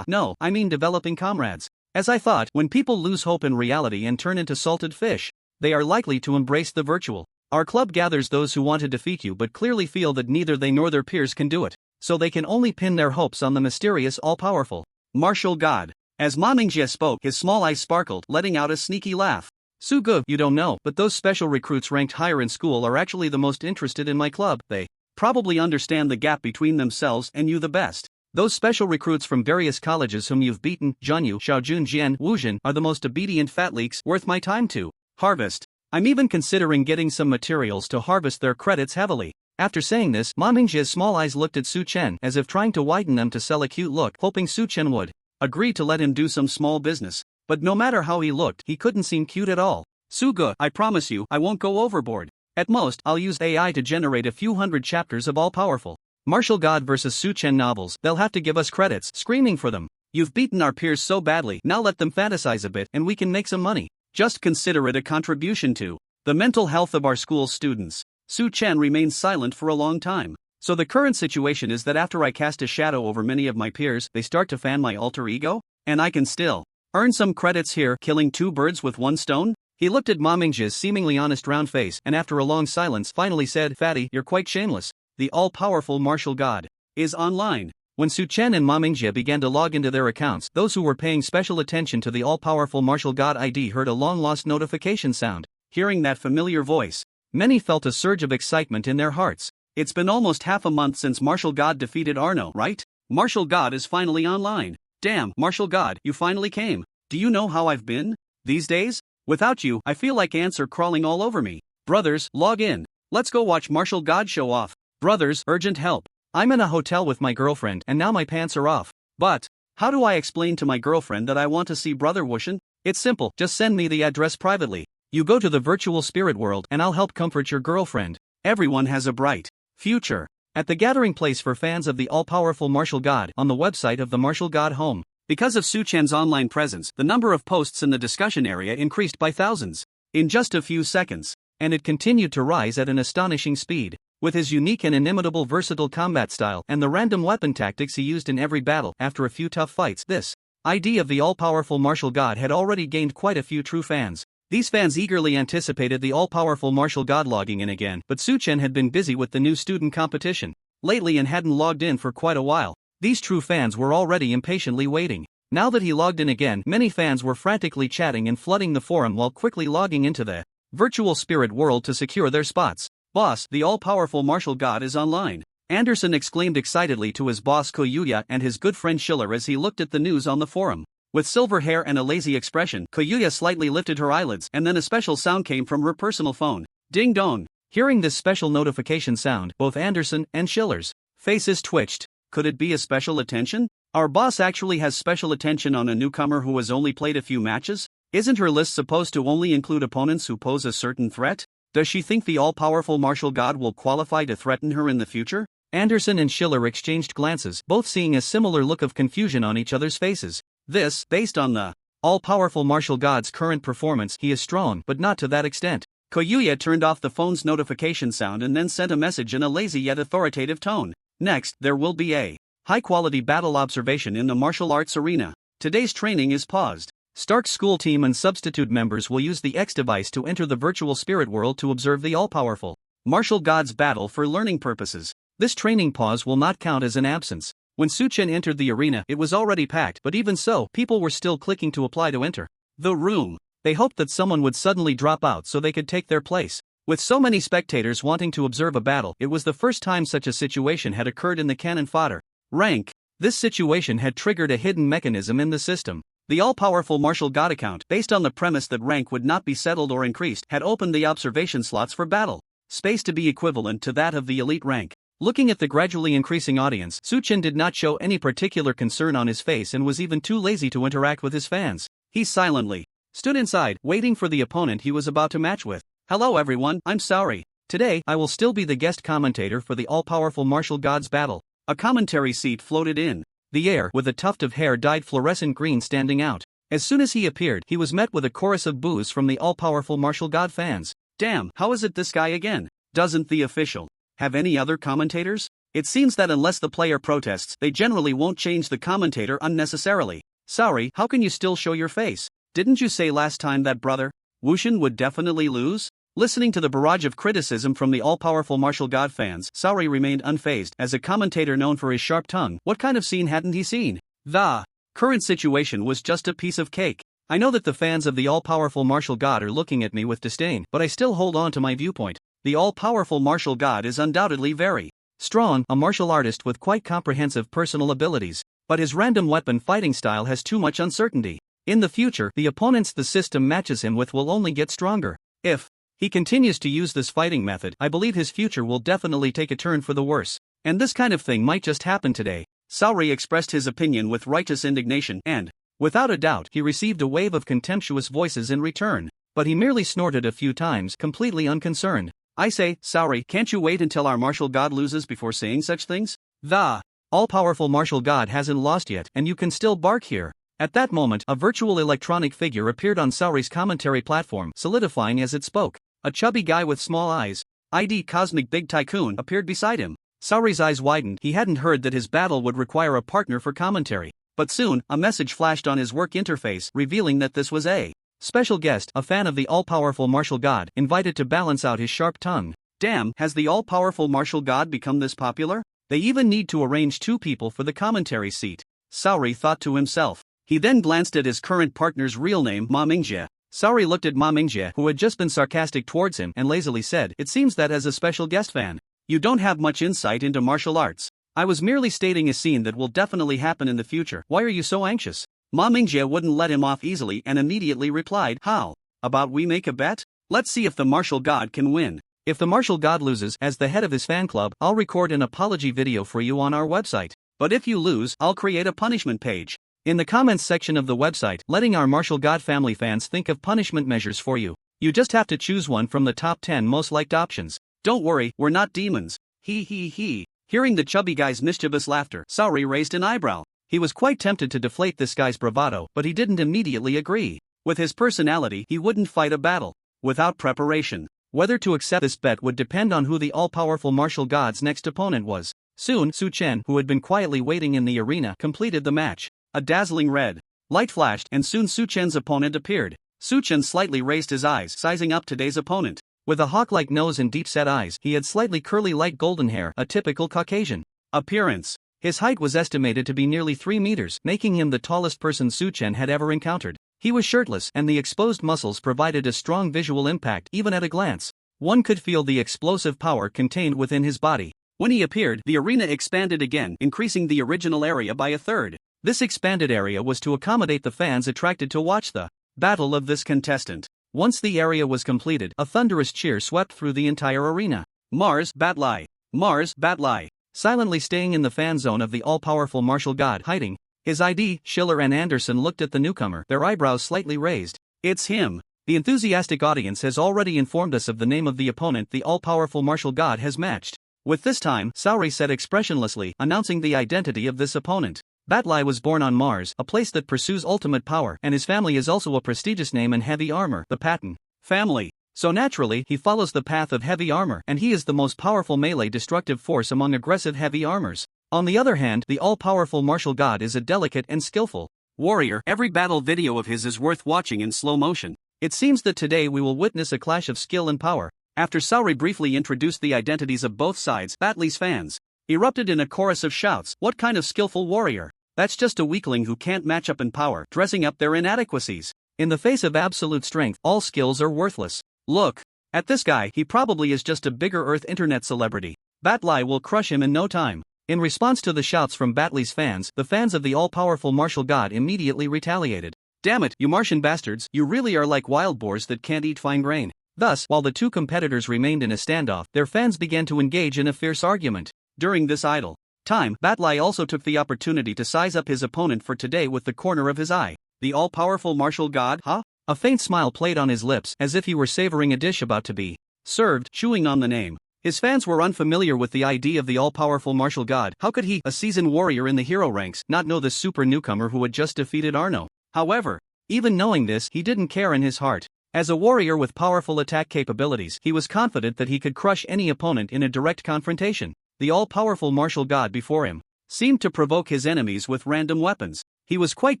No, I mean developing comrades. As I thought, when people lose hope in reality and turn into salted fish, they are likely to embrace the virtual Our club gathers those who want to defeat you but clearly feel that neither they nor their peers can do it, so they can only pin their hopes on the mysterious all-powerful martial god. As Ma Mingjie spoke, his small eyes sparkled, letting out a sneaky laugh. Sugu, you don't know, but those special recruits ranked higher in school are actually the most interested in my club. They probably understand the gap between themselves and you the best. Those special recruits from various colleges whom you've beaten, Junyu, Xiaojun, Jian, Wuzhen, are the most obedient fat leaks worth my time to harvest. I'm even considering getting some materials to harvest their credits heavily. After saying this, Ma Mingjie's small eyes looked at Su Chen as if trying to widen them to sell a cute look, hoping Su Chen would agree to let him do some small business. But no matter how he looked, he couldn't seem cute at all. Sugu, I promise you, I won't go overboard. At most, I'll use AI to generate a few hundred chapters of all-powerful Martial God vs. Su Chen novels. They'll have to give us credits, screaming for them. You've beaten our peers so badly, now let them fantasize a bit and we can make some money. Just consider it a contribution to the mental health of our school's students. Su Chen remains silent for a long time. So the current situation is that after I cast a shadow over many of my peers, they start to fan my alter ego? And I can still earn some credits here, killing two birds with one stone? He looked at Ma Mingjie's seemingly honest round face and after a long silence finally said, Fatty, you're quite shameless. The all-powerful martial god is online. When Su Chen and Ma Mingjie began to log into their accounts, those who were paying special attention to the all-powerful martial god ID heard a long-lost notification sound. Hearing that familiar voice, many felt a surge of excitement in their hearts. It's been almost half a month since Martial God defeated Arno, right? Martial God is finally online. Damn, Martial God, you finally came. Do you know how I've been these days? Without you, I feel like ants are crawling all over me. Brothers, log in. Let's go watch Martial God show off. Brothers, urgent help. I'm in a hotel with my girlfriend and now my pants are off. But how do I explain to my girlfriend that I want to see Brother Wushen? It's simple, just send me the address privately. You go to the virtual spirit world and I'll help comfort your girlfriend. Everyone has a bright future. At the gathering place for fans of the all-powerful Martial God on the website of the Martial God Home. Because of Su Chen's online presence, the number of posts in the discussion area increased by thousands in just a few seconds, and it continued to rise at an astonishing speed. With his unique and inimitable versatile combat style and the random weapon tactics he used in every battle after a few tough fights, this ID of the all-powerful martial god had already gained quite a few true fans. These fans eagerly anticipated the all-powerful martial god logging in again, but Su Chen had been busy with the new student competition lately and hadn't logged in for quite a while. These true fans were already impatiently waiting. Now that he logged in again, many fans were frantically chatting and flooding the forum while quickly logging into the virtual spirit world to secure their spots. Boss, the all-powerful martial god is online. Anderson exclaimed excitedly to his boss Koyuya and his good friend Schiller as he looked at the news on the forum. With silver hair and a lazy expression, Koyuya slightly lifted her eyelids and then a special sound came from her personal phone. Ding dong. Hearing this special notification sound, both Anderson and Schiller's faces twitched. Could it be a special attention? Our boss actually has special attention on a newcomer who has only played a few matches? Isn't her list supposed to only include opponents who pose a certain threat? Does she think the all-powerful martial god will qualify to threaten her in the future? Anderson and Schiller exchanged glances, both seeing a similar look of confusion on each other's faces. This, based on the all-powerful martial god's current performance, he is strong, but not to that extent. Koyuya turned off the phone's notification sound and then sent a message in a lazy yet authoritative tone. Next, there will be a high-quality battle observation in the martial arts arena. Today's training is paused. Stark's school team and substitute members will use the X device to enter the virtual spirit world to observe the all-powerful martial god's battle for learning purposes. This training pause will not count as an absence. When Su Chen entered the arena, it was already packed, but even so, people were still clicking to apply to enter the room. They hoped that someone would suddenly drop out so they could take their place. With so many spectators wanting to observe a battle, it was the first time such a situation had occurred in the cannon fodder rank. This situation had triggered a hidden mechanism in the system. The all-powerful martial god account, based on the premise that rank would not be settled or increased, had opened the observation slots for battle space to be equivalent to that of the elite rank. Looking at the gradually increasing audience, Su Chen did not show any particular concern on his face and was even too lazy to interact with his fans. He silently stood inside, waiting for the opponent he was about to match with. Hello everyone, I'm sorry. Today, I will still be the guest commentator for the all-powerful martial god's battle. A commentary seat floated in the air with a tuft of hair dyed fluorescent green standing out. As soon as he appeared, he was met with a chorus of boos from the all-powerful martial god fans. Damn, how is it this guy again? Doesn't the official have any other commentators? It seems that unless the player protests, they generally won't change the commentator unnecessarily. Sorry, how can you still show your face? Didn't you say last time that Brother Wushen would definitely lose? Listening to the barrage of criticism from the all-powerful martial god fans, Saori remained unfazed. As a commentator known for his sharp tongue, what kind of scene hadn't he seen? The current situation was just a piece of cake. I know that the fans of the all-powerful martial god are looking at me with disdain, but I still hold on to my viewpoint. The all-powerful martial god is undoubtedly very strong, a martial artist with quite comprehensive personal abilities, but his random weapon fighting style has too much uncertainty. In the future, the opponents the system matches him with will only get stronger. If he continues to use this fighting method, I believe his future will definitely take a turn for the worse. And this kind of thing might just happen today. Saori expressed his opinion with righteous indignation and, without a doubt, he received a wave of contemptuous voices in return. But he merely snorted a few times, completely unconcerned. I say, Saori, can't you wait until our martial god loses before saying such things? The all-powerful martial god hasn't lost yet, and you can still bark here. At that moment, a virtual electronic figure appeared on Saori's commentary platform, solidifying as it spoke. A chubby guy with small eyes, ID Cosmic Big Tycoon, appeared beside him. Saori's eyes widened. He hadn't heard that his battle would require a partner for commentary. But soon, a message flashed on his work interface, revealing that this was a special guest, a fan of the all-powerful martial god, invited to balance out his sharp tongue. Damn, has the all-powerful martial god become this popular? They even need to arrange two people for the commentary seat. Saori thought to himself. He then glanced at his current partner's real name, Ma Mingjie. Saori looked at Ma Mingjie, who had just been sarcastic towards him, and lazily said, "It seems that as a special guest fan, you don't have much insight into martial arts. I was merely stating a scene that will definitely happen in the future. Why are you so anxious?" Ma Mingjie wouldn't let him off easily and immediately replied, "How about we make a bet? Let's see if the martial god can win. If the martial god loses, as the head of his fan club, I'll record an apology video for you on our website. But if you lose, I'll create a punishment page in the comments section of the website, letting our martial god family fans think of punishment measures for you. You just have to choose one from the top 10 most liked options. Don't worry, we're not demons. He. Hearing the chubby guy's mischievous laughter, Saori raised an eyebrow. He was quite tempted to deflate this guy's bravado, but he didn't immediately agree. With his personality, he wouldn't fight a battle without preparation. Whether to accept this bet would depend on who the all-powerful martial god's next opponent was. Soon, Chen, who had been quietly waiting in the arena, completed the match. A dazzling red light flashed, and soon Chen's opponent appeared. Chen slightly raised his eyes, sizing up today's opponent. With a hawk-like nose and deep-set eyes, he had slightly curly light golden hair, a typical Caucasian appearance. His height was estimated to be nearly 3 meters, making him the tallest person Chen had ever encountered. He was shirtless, and the exposed muscles provided a strong visual impact. Even at a glance, one could feel the explosive power contained within his body. When he appeared, the arena expanded again, increasing the original area by a third. This expanded area was to accommodate the fans attracted to watch the battle of this contestant. Once the area was completed, a thunderous cheer swept through the entire arena. Mars Batlai! Mars Batlai! Silently staying in the fan zone of the all-powerful martial god, hiding his ID, Schiller and Anderson looked at the newcomer, their eyebrows slightly raised. It's him. The enthusiastic audience has already informed us of the name of the opponent the all-powerful martial god has matched. With this time, Saori said expressionlessly, announcing the identity of this opponent. Batlai was born on Mars, a place that pursues ultimate power, and his family is also a prestigious name in heavy armor, the Patton family. So naturally, he follows the path of heavy armor, and he is the most powerful melee destructive force among aggressive heavy armors. On the other hand, the all-powerful martial god is a delicate and skillful warrior. Every battle video of his is worth watching in slow motion. It seems that today we will witness a clash of skill and power. After Saori briefly introduced the identities of both sides, Batlai's fans erupted in a chorus of shouts. What kind of skillful warrior? That's just a weakling who can't match up in power, dressing up their inadequacies. In the face of absolute strength, all skills are worthless. Look at this guy, he probably is just a bigger Earth internet celebrity. Batlai will crush him in no time. In response to the shouts from Batlai's fans, the fans of the all-powerful martial god immediately retaliated. Damn it, you Martian bastards, you really are like wild boars that can't eat fine grain. Thus, while the two competitors remained in a standoff, their fans began to engage in a fierce argument. During this idle time, Batlai also took the opportunity to size up his opponent for today with the corner of his eye. The all-powerful martial god, huh? A faint smile played on his lips, as if he were savoring a dish about to be served, chewing on the name. His fans were unfamiliar with the idea of the all-powerful martial god. How could he, a seasoned warrior in the hero ranks, not know the super newcomer who had just defeated Arno? However, even knowing this, he didn't care in his heart. As a warrior with powerful attack capabilities, he was confident that he could crush any opponent in a direct confrontation. The all-powerful martial god before him seemed to provoke his enemies with random weapons. He was quite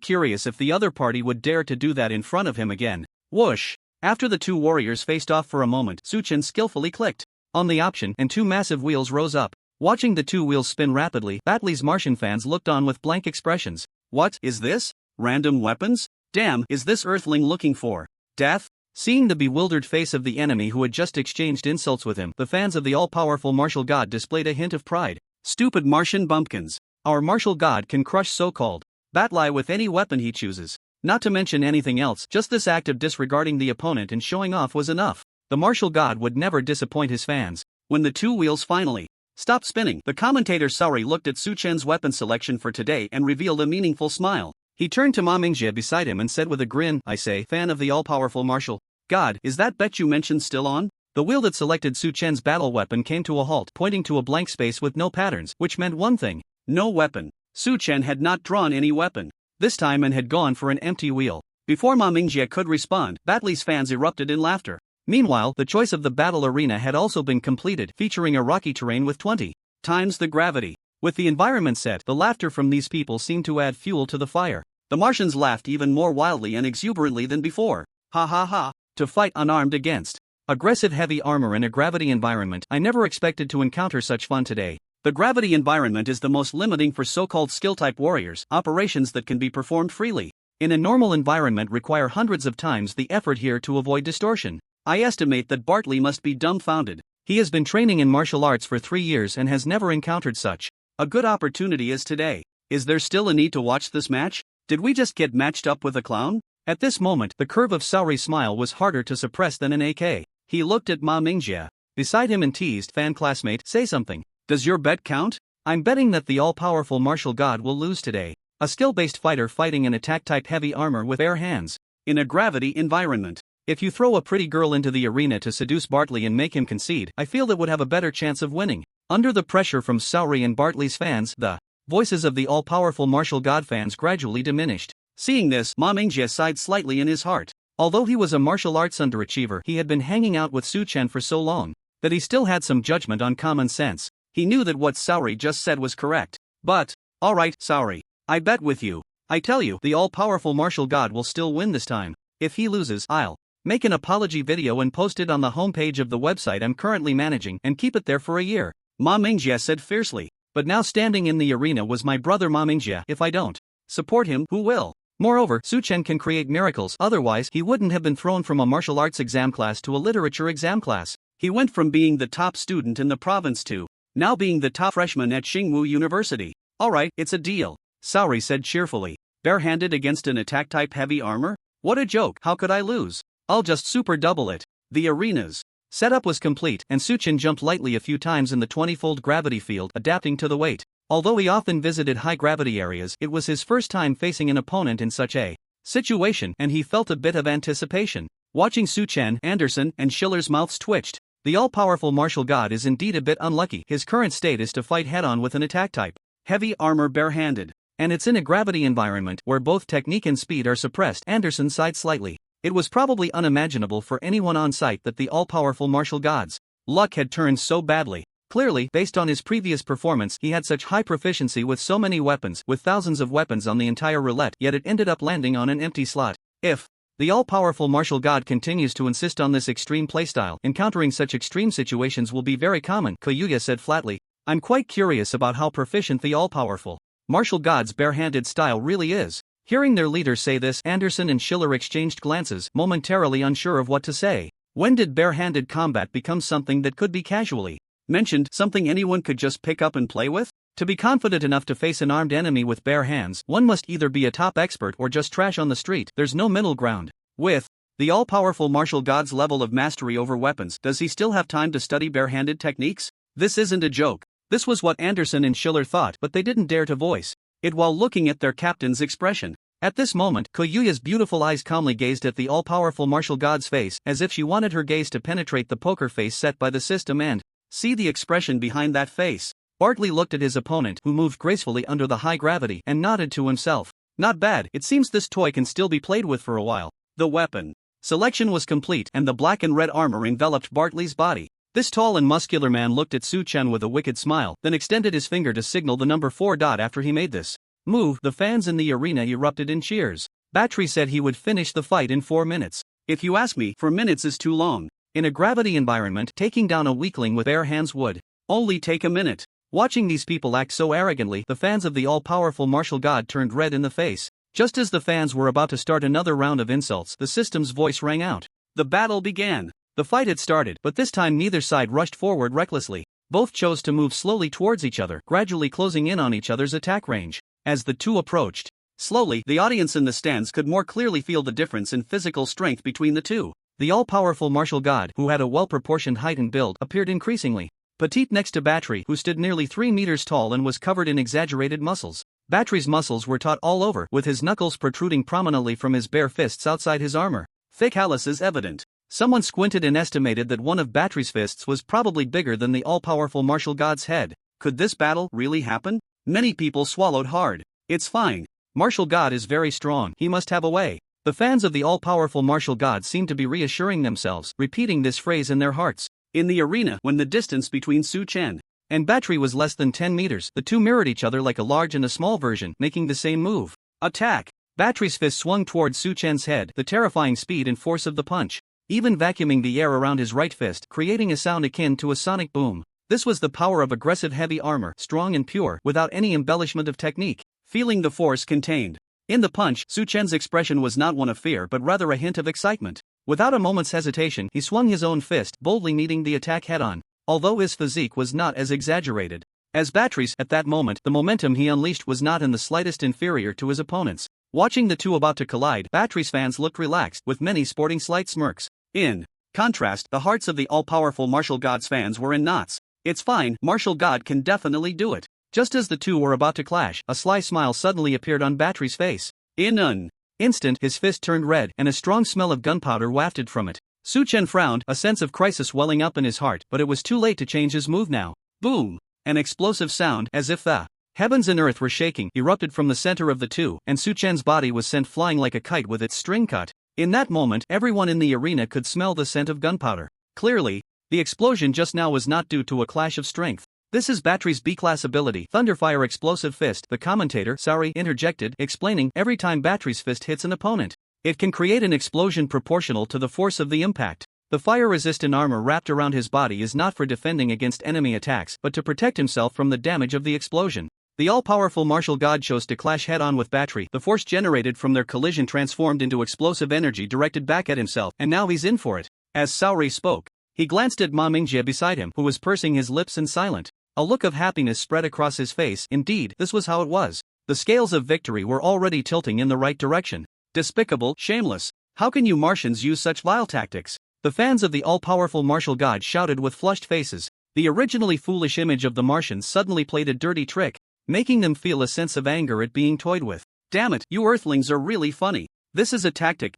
curious if the other party would dare to do that in front of him again. Whoosh! After the two warriors faced off for a moment, Chen skillfully clicked on the option and two massive wheels rose up. Watching the two wheels spin rapidly, Batley's Martian fans looked on with blank expressions. What is this? Random weapons? Damn, is this Earthling looking for death? Seeing the bewildered face of the enemy who had just exchanged insults with him, the fans of the all-powerful martial god displayed a hint of pride. Stupid Martian bumpkins. Our martial god can crush so-called Batley with any weapon he chooses. Not to mention anything else, just this act of disregarding the opponent and showing off was enough. The martial god would never disappoint his fans. When the two wheels finally stopped spinning, the commentator Saori looked at Chen's weapon selection for today and revealed a meaningful smile. He turned to Ma Mingjie beside him and said with a grin, I say, fan of the all-powerful martial god, is that bet you mentioned still on? The wheel that selected Chen's battle weapon came to a halt, pointing to a blank space with no patterns, which meant one thing. No weapon. Chen had not drawn any weapon this time and had gone for an empty wheel. Before Ma Mingjie could respond, Batley's fans erupted in laughter. Meanwhile, the choice of the battle arena had also been completed, featuring a rocky terrain with 20 times the gravity. With the environment set, the laughter from these people seemed to add fuel to the fire. The Martians laughed even more wildly and exuberantly than before. Ha ha ha. To fight unarmed against aggressive heavy armor in a gravity environment, I never expected to encounter such fun today. The gravity environment is the most limiting for so-called skill-type warriors, operations that can be performed freely in a normal environment require hundreds of times the effort here to avoid distortion. I estimate that Bartley must be dumbfounded. He has been training in martial arts for 3 years and has never encountered such a good opportunity as today. Is there still a need to watch this match? Did we just get matched up with a clown? At this moment, the curve of Saori's smile was harder to suppress than an AK. He looked at Ma Mingjie beside him and teased, fan classmate, say something. Does your bet count? I'm betting that the all-powerful martial god will lose today. A skill-based fighter fighting an attack-type heavy armor with bare hands in a gravity environment. If you throw a pretty girl into the arena to seduce Bartley and make him concede, I feel that would have a better chance of winning. Under the pressure from Saori and Bartley's fans, the voices of the all-powerful martial god fans gradually diminished. Seeing this, Ma Mingjie sighed slightly in his heart. Although he was a martial arts underachiever, he had been hanging out with Chen for so long that he still had some judgment on common sense. He knew that what Saori just said was correct. But, alright, Saori, I bet with you. I tell you, the all-powerful martial god will still win this time. If he loses, I'll make an apology video and post it on the homepage of the website I'm currently managing and keep it there for a year. Ma Mingjie said fiercely. But now standing in the arena was my brother Ma Mingjie. If I don't support him, who will? Moreover, Chen can create miracles, otherwise he wouldn't have been thrown from a martial arts exam class to a literature exam class. He went from being the top student in the province to now being the top freshman at Tsinghua University. Alright, it's a deal, Saori said cheerfully. Barehanded against an attack-type heavy armor? What a joke, how could I lose? I'll just super double it. The arena's setup was complete, and Chen jumped lightly a few times in the 20-fold gravity field, adapting to the weight. Although he often visited high-gravity areas, it was his first time facing an opponent in such a situation, and he felt a bit of anticipation. Watching Chen, Anderson, and Schiller's mouths twitched. The all-powerful martial god is indeed a bit unlucky. His current state is to fight head-on with an attack type heavy armor barehanded. And it's in a gravity environment where both technique and speed are suppressed. Anderson sighed slightly. It was probably unimaginable for anyone on site that the all-powerful martial god's luck had turned so badly. Clearly, based on his previous performance, he had such high proficiency with so many weapons, with thousands of weapons on the entire roulette, yet it ended up landing on an empty slot. If the all-powerful martial god continues to insist on this extreme playstyle, encountering such extreme situations will be very common, Koyuya said flatly. I'm quite curious about how proficient the all-powerful martial god's barehanded style really is. Hearing their leader say this, Anderson and Schiller exchanged glances, momentarily unsure of what to say. When did barehanded combat become something that could be casually mentioned, something anyone could just pick up and play with? To be confident enough to face an armed enemy with bare hands, one must either be a top expert or just trash on the street. There's no middle ground. With the all-powerful martial god's level of mastery over weapons, does he still have time to study barehanded techniques? This isn't a joke. This was what Anderson and Schiller thought, but they didn't dare to voice it while looking at their captain's expression. At this moment, Koyuya's beautiful eyes calmly gazed at the all-powerful martial god's face, as if she wanted her gaze to penetrate the poker face set by the system and see the expression behind that face. Bartley looked at his opponent, who moved gracefully under the high gravity, and nodded to himself. Not bad, it seems this toy can still be played with for a while. The weapon selection was complete, and the black and red armor enveloped Bartley's body. This tall and muscular man looked at Chen with a wicked smile, then extended his finger to signal the number 4. After he made this move, the fans in the arena erupted in cheers. Battery said he would finish the fight in 4 minutes. If you ask me, 4 minutes is too long. In a gravity environment, taking down a weakling with bare hands would only take a minute. Watching these people act so arrogantly, the fans of the all-powerful martial god turned red in the face. Just as the fans were about to start another round of insults, the system's voice rang out. The battle began. The fight had started, but this time neither side rushed forward recklessly. Both chose to move slowly towards each other, gradually closing in on each other's attack range. As the two approached, slowly, the audience in the stands could more clearly feel the difference in physical strength between the two. The all-powerful martial god, who had a well-proportioned height and build, appeared increasingly petite next to Battery, who stood nearly 3 meters tall and was covered in exaggerated muscles. Battery's muscles were taut all over, with his knuckles protruding prominently from his bare fists outside his armor. Thick callus is evident. Someone squinted and estimated that one of Battery's fists was probably bigger than the all-powerful martial god's head. Could this battle really happen? Many people swallowed hard. It's fine. Martial god is very strong, he must have a way. The fans of the all-powerful martial god seemed to be reassuring themselves, repeating this phrase in their hearts. In the arena, when the distance between Su Chen and Battery was less than 10 meters, the two mirrored each other like a large and a small version, making the same move. Attack! Battery's fist swung towards Su Chen's head, the terrifying speed and force of the punch even vacuuming the air around his right fist, creating a sound akin to a sonic boom. This was the power of aggressive heavy armor, strong and pure, without any embellishment of technique. Feeling the force contained in the punch, Su Chen's expression was not one of fear but rather a hint of excitement. Without a moment's hesitation, he swung his own fist, boldly meeting the attack head-on. Although his physique was not as exaggerated as Battery's, at that moment, the momentum he unleashed was not in the slightest inferior to his opponent's. Watching the two about to collide, Battery's fans looked relaxed, with many sporting slight smirks. In contrast, the hearts of the all-powerful martial god's fans were in knots. It's fine, martial god can definitely do it. Just as the two were about to clash, a sly smile suddenly appeared on Battery's face. In an instant, his fist turned red, and a strong smell of gunpowder wafted from it. Su Chen frowned, a sense of crisis welling up in his heart, but it was too late to change his move now. Boom! An explosive sound, as if the heavens and earth were shaking, erupted from the center of the two, and Su Chen's body was sent flying like a kite with its string cut. In that moment, everyone in the arena could smell the scent of gunpowder. Clearly, the explosion just now was not due to a clash of strength. This is Battery's B-class ability, Thunderfire Explosive Fist, the commentator, Saori, interjected, explaining, every time Battery's fist hits an opponent, it can create an explosion proportional to the force of the impact. The fire-resistant armor wrapped around his body is not for defending against enemy attacks, but to protect himself from the damage of the explosion. The all-powerful martial god chose to clash head-on with Battery. The force generated from their collision transformed into explosive energy directed back at himself, and now he's in for it. As Saori spoke, he glanced at Ma Mingjie beside him, who was pursing his lips and silent. A look of happiness spread across his face. Indeed, this was how it was. The scales of victory were already tilting in the right direction. Despicable, shameless. How can you Martians use such vile tactics? The fans of the all-powerful martial god shouted with flushed faces. The originally foolish image of the Martians suddenly played a dirty trick, making them feel a sense of anger at being toyed with. Damn it, you Earthlings are really funny. This is a tactic,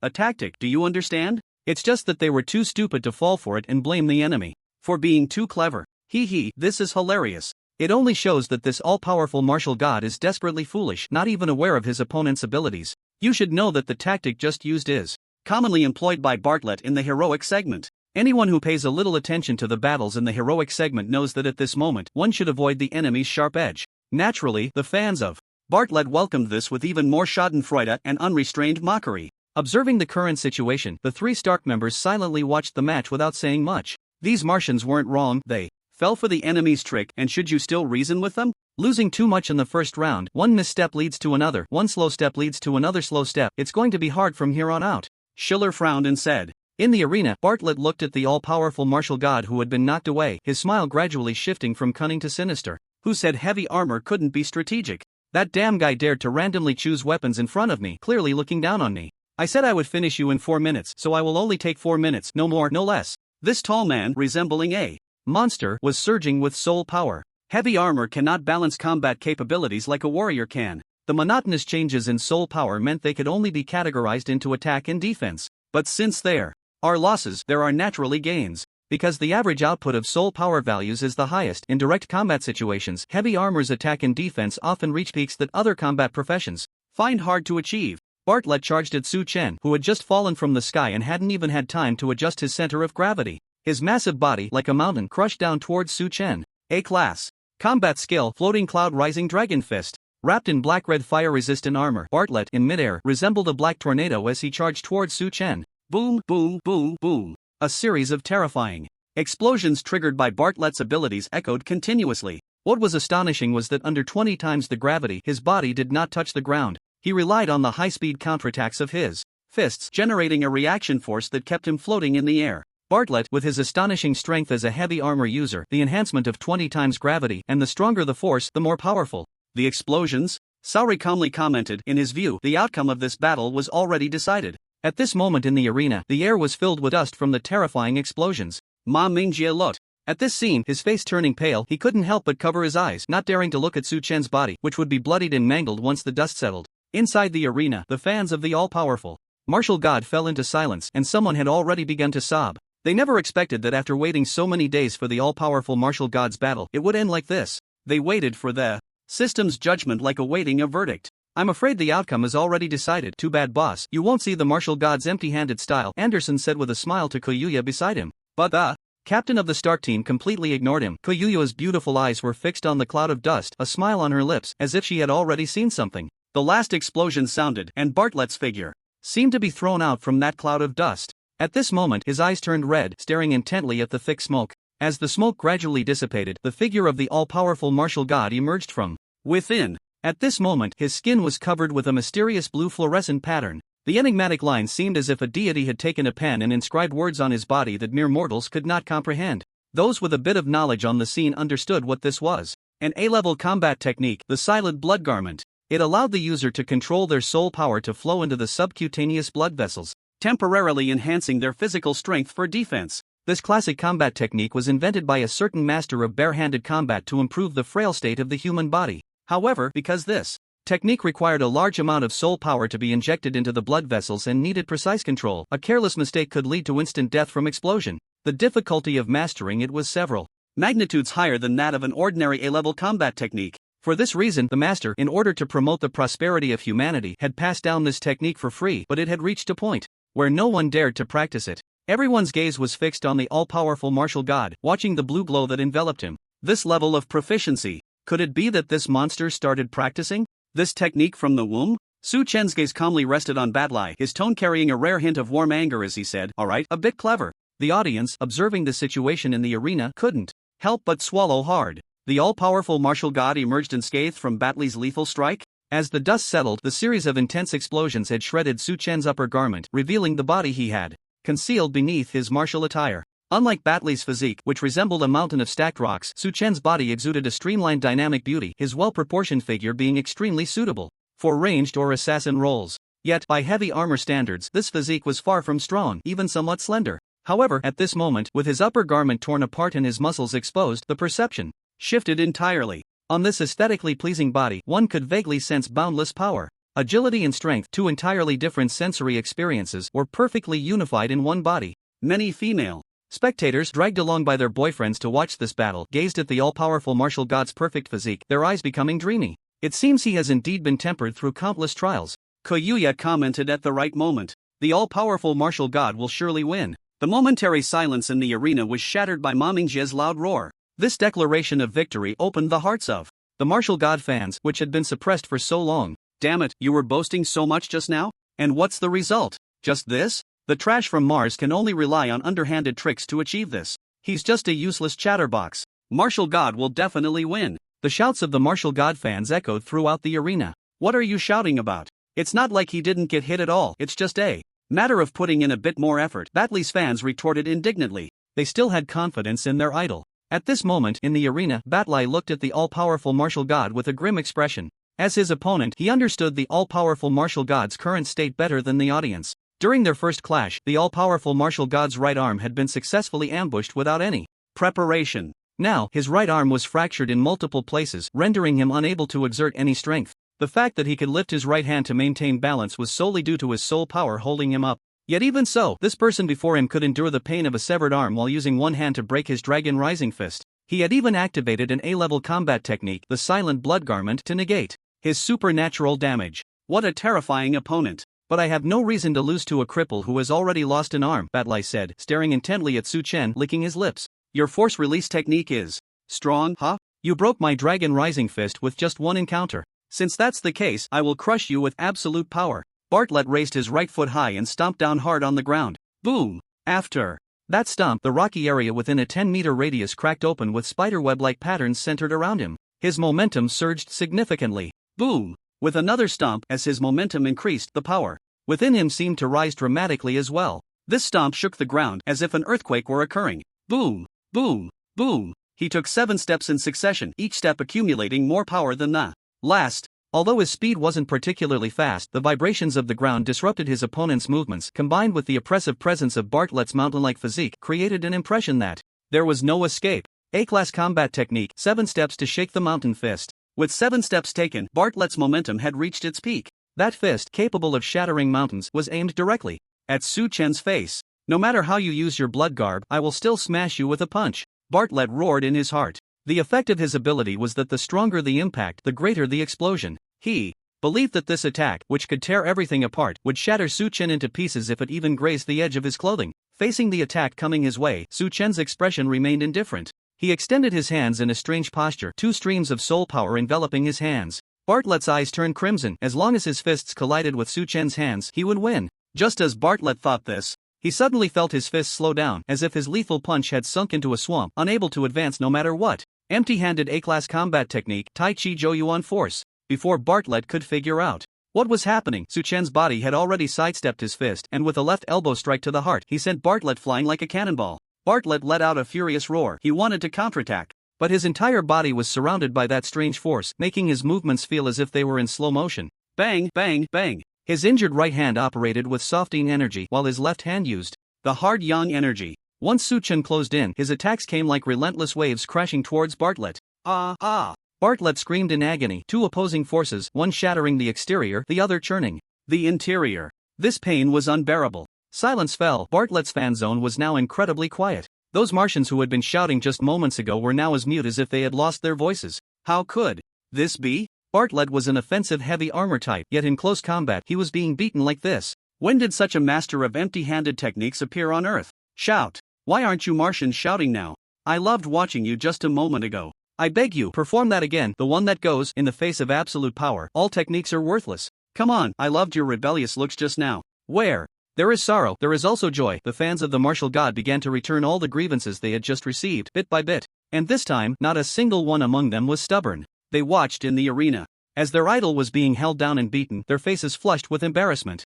do you understand? It's just that they were too stupid to fall for it and blame the enemy for being too clever. Hee, this is hilarious. It only shows that this all-powerful martial god is desperately foolish, not even aware of his opponent's abilities. You should know that the tactic just used is commonly employed by Bartlett in the heroic segment. Anyone who pays a little attention to the battles in the heroic segment knows that at this moment, one should avoid the enemy's sharp edge. Naturally, the fans of Bartlett welcomed this with even more schadenfreude and unrestrained mockery. Observing the current situation, the three Stark members silently watched the match without saying much. These Martians weren't wrong, they fell for the enemy's trick, and should you still reason with them? Losing too much in the first round, one misstep leads to another, one slow step leads to another slow step, it's going to be hard from here on out. Schiller frowned and said. In the arena, Bartlett looked at the all-powerful martial god who had been knocked away, his smile gradually shifting from cunning to sinister. Who said heavy armor couldn't be strategic? That damn guy dared to randomly choose weapons in front of me, clearly looking down on me. I said I would finish you in 4 minutes, so I will only take 4 minutes, no more, no less. This tall man, resembling a monster, was surging with soul power. Heavy armor cannot balance combat capabilities like a warrior can. The monotonous changes in soul power meant they could only be categorized into attack and defense. But since there are losses, there are naturally gains. Because the average output of soul power values is the highest in direct combat situations, heavy armor's attack and defense often reach peaks that other combat professions find hard to achieve. Bartlett charged at Su Chen, who had just fallen from the sky and hadn't even had time to adjust his center of gravity. His massive body, like a mountain, crushed down towards Su Chen. A-class. Combat skill, floating cloud rising dragon fist. Wrapped in black-red fire-resistant armor, Bartlett, in midair, resembled a black tornado as he charged towards Su Chen. Boom, boom, boom, boom. A series of terrifying explosions triggered by Bartlett's abilities echoed continuously. What was astonishing was that under 20 times the gravity, his body did not touch the ground. He relied on the high-speed counterattacks of his fists, generating a reaction force that kept him floating in the air. Bartlett, with his astonishing strength as a heavy armor user, the enhancement of 20 times gravity, and the stronger the force, the more powerful the explosions. Saori calmly commented, in his view, the outcome of this battle was already decided. At this moment in the arena, the air was filled with dust from the terrifying explosions. Ma Mingjie looked. At this scene, his face turning pale, he couldn't help but cover his eyes, not daring to look at Su Chen's body, which would be bloodied and mangled once the dust settled. Inside the arena, the fans of the all-powerful martial god fell into silence, and someone had already begun to sob. They never expected that after waiting so many days for the all-powerful martial god's battle, it would end like this. They waited for the system's judgment like awaiting a verdict. I'm afraid the outcome is already decided. Too bad, boss. You won't see the martial god's empty-handed style, Anderson said with a smile to Koyuya beside him. But the captain of the Stark team completely ignored him. Koyuya's beautiful eyes were fixed on the cloud of dust, a smile on her lips, as if she had already seen something. The last explosion sounded, and Bartlett's figure seemed to be thrown out from that cloud of dust. At this moment, his eyes turned red, staring intently at the thick smoke. As the smoke gradually dissipated, the figure of the all-powerful martial god emerged from within. At this moment, his skin was covered with a mysterious blue fluorescent pattern. The enigmatic line seemed as if a deity had taken a pen and inscribed words on his body that mere mortals could not comprehend. Those with a bit of knowledge on the scene understood what this was. An A-level combat technique, the silent blood garment. It allowed the user to control their soul power to flow into the subcutaneous blood vessels, temporarily enhancing their physical strength for defense. This classic combat technique was invented by a certain master of bare-handed combat to improve the frail state of the human body. However, because this technique required a large amount of soul power to be injected into the blood vessels and needed precise control, a careless mistake could lead to instant death from explosion. The difficulty of mastering it was several magnitudes higher than that of an ordinary A-level combat technique. For this reason, the master, in order to promote the prosperity of humanity, had passed down this technique for free, but it had reached a point where no one dared to practice it. Everyone's gaze was fixed on the all-powerful martial god, watching the blue glow that enveloped him. This level of proficiency. Could it be that this monster started practicing this technique from the womb? Su Chen's gaze calmly rested on Batlai, his tone carrying a rare hint of warm anger as he said, "Alright, a bit clever." The audience, observing the situation in the arena, couldn't help but swallow hard. The all-powerful martial god emerged unscathed from Batlai's lethal strike? As the dust settled, the series of intense explosions had shredded Su Chen's upper garment, revealing the body he had concealed beneath his martial attire. Unlike Batlai's physique, which resembled a mountain of stacked rocks, Su Chen's body exuded a streamlined dynamic beauty, his well-proportioned figure being extremely suitable for ranged or assassin roles. Yet, by heavy armor standards, this physique was far from strong, even somewhat slender. However, at this moment, with his upper garment torn apart and his muscles exposed, the perception shifted entirely. On this aesthetically pleasing body, one could vaguely sense boundless power. Agility and strength, two entirely different sensory experiences, were perfectly unified in one body. Many female spectators, dragged along by their boyfriends to watch this battle, gazed at the all-powerful martial god's perfect physique, their eyes becoming dreamy. It seems he has indeed been tempered through countless trials. Koyuya commented at the right moment. The all-powerful martial god will surely win. The momentary silence in the arena was shattered by Ma Mingjie's loud roar. This declaration of victory opened the hearts of the martial god fans, which had been suppressed for so long. Damn it, you were boasting so much just now? And what's the result? Just this? The trash from Mars can only rely on underhanded tricks to achieve this. He's just a useless chatterbox. Martial God will definitely win. The shouts of the martial god fans echoed throughout the arena. What are you shouting about? It's not like he didn't get hit at all, it's just a matter of putting in a bit more effort, Batlai's fans retorted indignantly. They still had confidence in their idol. At this moment, in the arena, Batlai looked at the all-powerful martial god with a grim expression. As his opponent, he understood the all-powerful martial god's current state better than the audience. During their first clash, the all-powerful martial god's right arm had been successfully ambushed without any preparation. Now, his right arm was fractured in multiple places, rendering him unable to exert any strength. The fact that he could lift his right hand to maintain balance was solely due to his soul power holding him up. Yet even so, this person before him could endure the pain of a severed arm while using one hand to break his dragon rising fist. He had even activated an A-level combat technique, the silent blood garment, to negate his supernatural damage. What a terrifying opponent. But I have no reason to lose to a cripple who has already lost an arm, Batlai said, staring intently at Su Chen, licking his lips. Your force release technique is strong, huh? You broke my dragon rising fist with just one encounter. Since that's the case, I will crush you with absolute power. Bartlett raised his right foot high and stomped down hard on the ground. Boom. After that stomp, the rocky area within a 10-meter radius cracked open with spiderweb-like patterns centered around him. His momentum surged significantly. Boom. With another stomp, as his momentum increased, the power within him seemed to rise dramatically as well. This stomp shook the ground as if an earthquake were occurring. Boom. Boom. Boom. He took 7 steps in succession, each step accumulating more power than the last. Although his speed wasn't particularly fast, the vibrations of the ground disrupted his opponent's movements, combined with the oppressive presence of Bartlett's mountain-like physique, created an impression that there was no escape. A-class combat technique, 7 steps to shake the mountain fist. With 7 steps taken, Bartlett's momentum had reached its peak. That fist, capable of shattering mountains, was aimed directly at Su Chen's face. No matter how you use your blood garb, I will still smash you with a punch, Bartlett roared in his heart. The effect of his ability was that the stronger the impact, the greater the explosion. He believed that this attack, which could tear everything apart, would shatter Su Chen into pieces if it even grazed the edge of his clothing. Facing the attack coming his way, Su Chen's expression remained indifferent. He extended his hands in a strange posture, 2 streams of soul power enveloping his hands. Bartlett's eyes turned crimson. As long as his fists collided with Su Chen's hands, he would win. Just as Bartlett thought this, he suddenly felt his fists slow down, as if his lethal punch had sunk into a swamp, unable to advance no matter what. Empty-handed A-class combat technique, Tai Chi Joyuan force. Before Bartlett could figure out what was happening, Su Chen's body had already sidestepped his fist, and with a left elbow strike to the heart, he sent Bartlett flying like a cannonball. Bartlett let out a furious roar. He wanted to counterattack, but his entire body was surrounded by that strange force, making his movements feel as if they were in slow motion. Bang, bang, bang. His injured right hand operated with softening energy, while his left hand used the hard yang energy. Once Su Chen closed in, his attacks came like relentless waves crashing towards Bartlett. Bartlett screamed in agony, 2 opposing forces, one shattering the exterior, the other churning the interior. This pain was unbearable. Silence fell. Bartlett's fan zone was now incredibly quiet. Those Martians who had been shouting just moments ago were now as mute as if they had lost their voices. How could this be? Bartlett was an offensive heavy armor type, yet in close combat he was being beaten like this. When did such a master of empty-handed techniques appear on Earth? Shout. Why aren't you Martians shouting now? I loved watching you just a moment ago. I beg you, perform that again, the one that goes, in the face of absolute power, all techniques are worthless. Come on, I loved your rebellious looks just now. Where there is sorrow, there is also joy. The fans of the martial god began to return all the grievances they had just received, bit by bit. And this time, not a single one among them was stubborn. They watched in the arena as their idol was being held down and beaten, their faces flushed with embarrassment.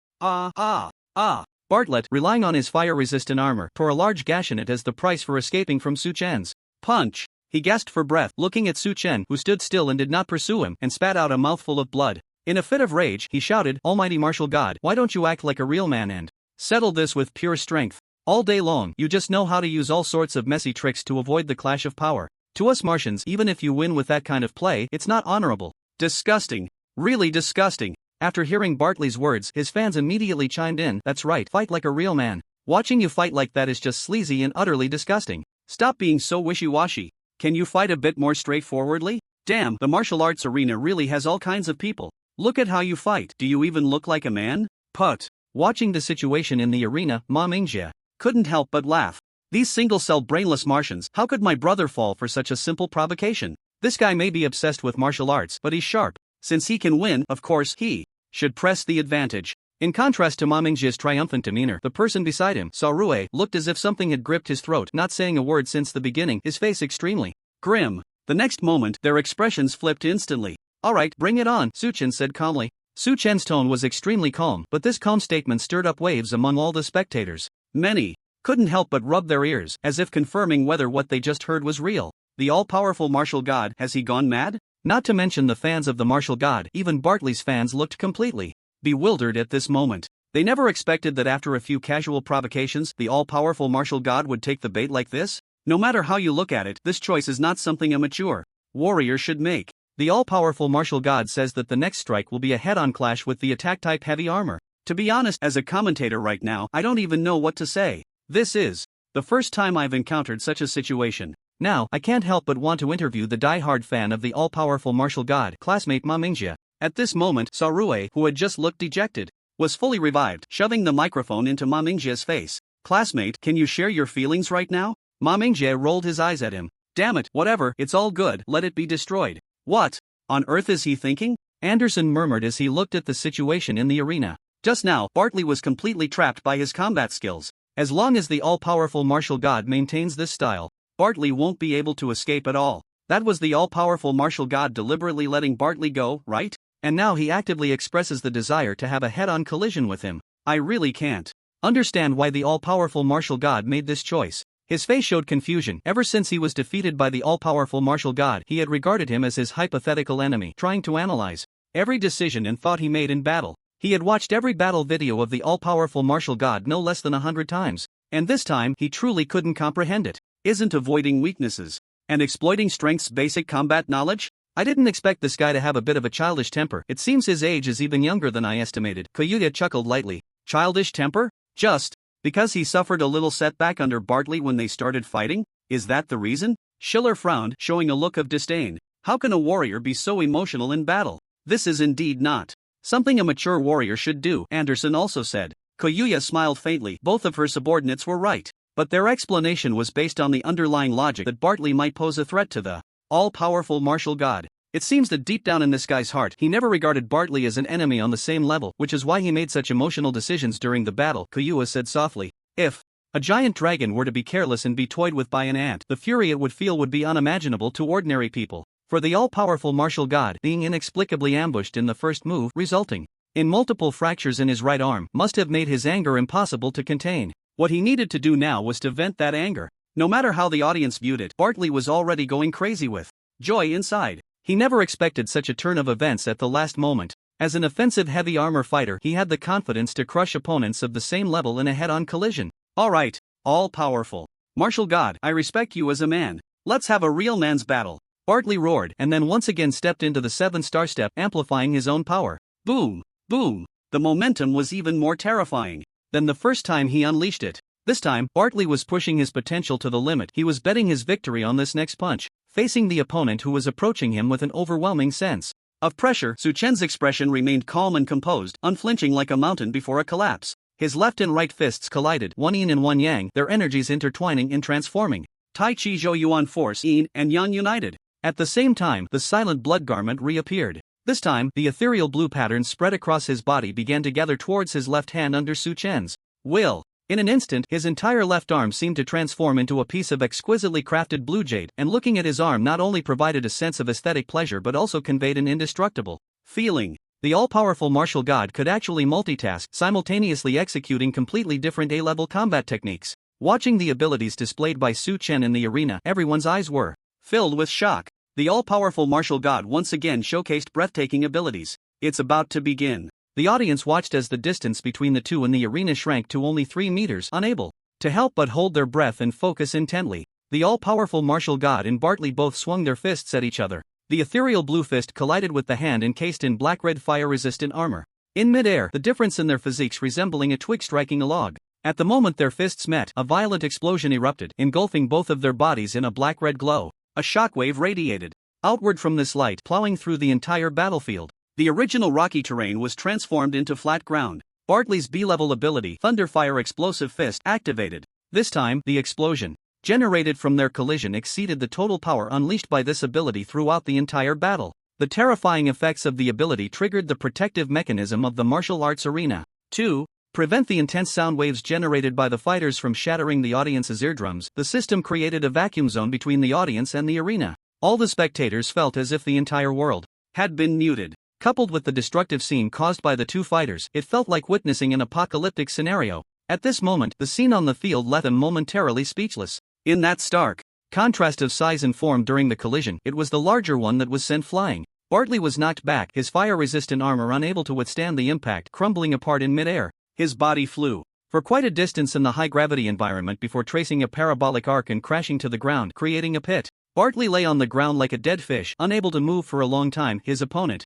Bartlett, relying on his fire-resistant armor, tore a large gash in it as the price for escaping from Su Chen's punch. He gasped for breath, looking at Su Chen, who stood still and did not pursue him, and spat out a mouthful of blood. In a fit of rage, he shouted, "Almighty martial god, why don't you act like a real man and settle this with pure strength? All day long, you just know how to use all sorts of messy tricks to avoid the clash of power. To us Martians, even if you win with that kind of play, it's not honorable. Disgusting. Really disgusting." After hearing Bartley's words, his fans immediately chimed in, "That's right, fight like a real man. Watching you fight like that is just sleazy and utterly disgusting. Stop being so wishy-washy. Can you fight a bit more straightforwardly? Damn, the martial arts arena really has all kinds of people. Look at how you fight. Do you even look like a man?" Put. Watching the situation in the arena, Ma Mingjie couldn't help but laugh. These single-celled brainless Martians, how could my brother fall for such a simple provocation? This guy may be obsessed with martial arts, but he's sharp. Since he can win, of course he should press the advantage. In contrast to Ma Mingjie's triumphant demeanor, the person beside him, Sarue, looked as if something had gripped his throat, not saying a word since the beginning, his face extremely grim. The next moment, their expressions flipped instantly. "Alright, bring it on," Su Chen said calmly. Su Chen's tone was extremely calm, but this calm statement stirred up waves among all the spectators. Many couldn't help but rub their ears, as if confirming whether what they just heard was real. The all-powerful martial god, has he gone mad? Not to mention the fans of the martial god, even Bartley's fans looked completely bewildered at this moment. They never expected that after a few casual provocations, the all-powerful martial god would take the bait like this. No matter how you look at it, this choice is not something a mature warrior should make. The all-powerful martial god says that the next strike will be a head-on clash with the attack-type heavy armor. To be honest, as a commentator right now, I don't even know what to say. This is the first time I've encountered such a situation. Now, I can't help but want to interview the die-hard fan of the all-powerful martial god, classmate Ma Mingjie. At this moment, Sarue, who had just looked dejected, was fully revived, shoving the microphone into Ma Mingjie's face. "Classmate, can you share your feelings right now?" Ma Mingjie rolled his eyes at him. "Damn it, whatever, it's all good, let it be destroyed." "What on earth is he thinking?" Anderson murmured as he looked at the situation in the arena. Just now, Bartley was completely trapped by his combat skills. As long as the all-powerful martial god maintains this style, Bartley won't be able to escape at all. That was the all-powerful martial god deliberately letting Bartley go, right? And now he actively expresses the desire to have a head-on collision with him. I really can't understand why the all-powerful martial god made this choice. His face showed confusion. Ever since he was defeated by the all-powerful martial god, he had regarded him as his hypothetical enemy, trying to analyze every decision and thought he made in battle. He had watched every battle video of the all-powerful martial god no less than 100 times, and this time he truly couldn't comprehend it. Isn't avoiding weaknesses and exploiting strengths basic combat knowledge? I didn't expect this guy to have a bit of a childish temper. It seems his age is even younger than I estimated. Koyuya chuckled lightly. Childish temper? Just because he suffered a little setback under Bartley when they started fighting? Is that the reason? Schiller frowned, showing a look of disdain. How can a warrior be so emotional in battle? This is indeed not something a mature warrior should do, Anderson also said. Koyuya smiled faintly. Both of her subordinates were right, but their explanation was based on the underlying logic that Bartley might pose a threat to the all-powerful martial god. It seems that deep down in this guy's heart, he never regarded Bartley as an enemy on the same level, which is why he made such emotional decisions during the battle, Koyuya said softly. If a giant dragon were to be careless and be toyed with by an ant, the fury it would feel would be unimaginable to ordinary people. For the all-powerful martial god, being inexplicably ambushed in the first move, resulting in multiple fractures in his right arm, must have made his anger impossible to contain. What he needed to do now was to vent that anger. No matter how the audience viewed it, Bartley was already going crazy with joy inside. He never expected such a turn of events at the last moment. As an offensive heavy armor fighter, he had the confidence to crush opponents of the same level in a head-on collision. Alright, all-powerful martial god, I respect you as a man. Let's have a real man's battle. Bartley roared, and then once again stepped into the 7-star step, amplifying his own power. Boom! Boom! The momentum was even more terrifying than the first time he unleashed it. This time, Bartley was pushing his potential to the limit. He was betting his victory on this next punch, facing the opponent who was approaching him with an overwhelming sense of pressure. Chen's expression remained calm and composed, unflinching like a mountain before a collapse. His left and right fists collided, one yin and one yang, their energies intertwining and transforming. Tai Chi Zhou Yuan force yin and yang united. At the same time, the silent blood garment reappeared. This time, the ethereal blue patterns spread across his body began to gather towards his left hand under Chen's will. In an instant, his entire left arm seemed to transform into a piece of exquisitely crafted blue jade, and looking at his arm not only provided a sense of aesthetic pleasure but also conveyed an indestructible feeling. The all-powerful martial god could actually multitask, simultaneously executing completely different A-level combat techniques. Watching the abilities displayed by Chen in the arena, everyone's eyes were filled with shock. The all-powerful martial god once again showcased breathtaking abilities. It's about to begin. The audience watched as the distance between the two in the arena shrank to only 3 meters, unable to help but hold their breath and focus intently. The all-powerful martial god and Bartley both swung their fists at each other. The ethereal blue fist collided with the hand encased in black-red fire-resistant armor. In mid-air, the difference in their physiques resembling a twig striking a log. At the moment their fists met, a violent explosion erupted, engulfing both of their bodies in a black-red glow. A shockwave radiated outward from this light, plowing through the entire battlefield. The original rocky terrain was transformed into flat ground. Bartley's B-level ability, Thunderfire Explosive Fist, activated. This time, the explosion generated from their collision exceeded the total power unleashed by this ability throughout the entire battle. The terrifying effects of the ability triggered the protective mechanism of the martial arts arena. 2. Prevent the intense sound waves generated by the fighters from shattering the audience's eardrums. The system created a vacuum zone between the audience and the arena. All the spectators felt as if the entire world had been muted. Coupled with the destructive scene caused by the two fighters, it felt like witnessing an apocalyptic scenario. At this moment, the scene on the field left them momentarily speechless. In that stark contrast of size and form during the collision, it was the larger one that was sent flying. Bartley was knocked back, his fire-resistant armor unable to withstand the impact, crumbling apart in mid-air. His body flew for quite a distance in the high-gravity environment before tracing a parabolic arc and crashing to the ground, creating a pit. Bartley lay on the ground like a dead fish, unable to move for a long time. His opponent,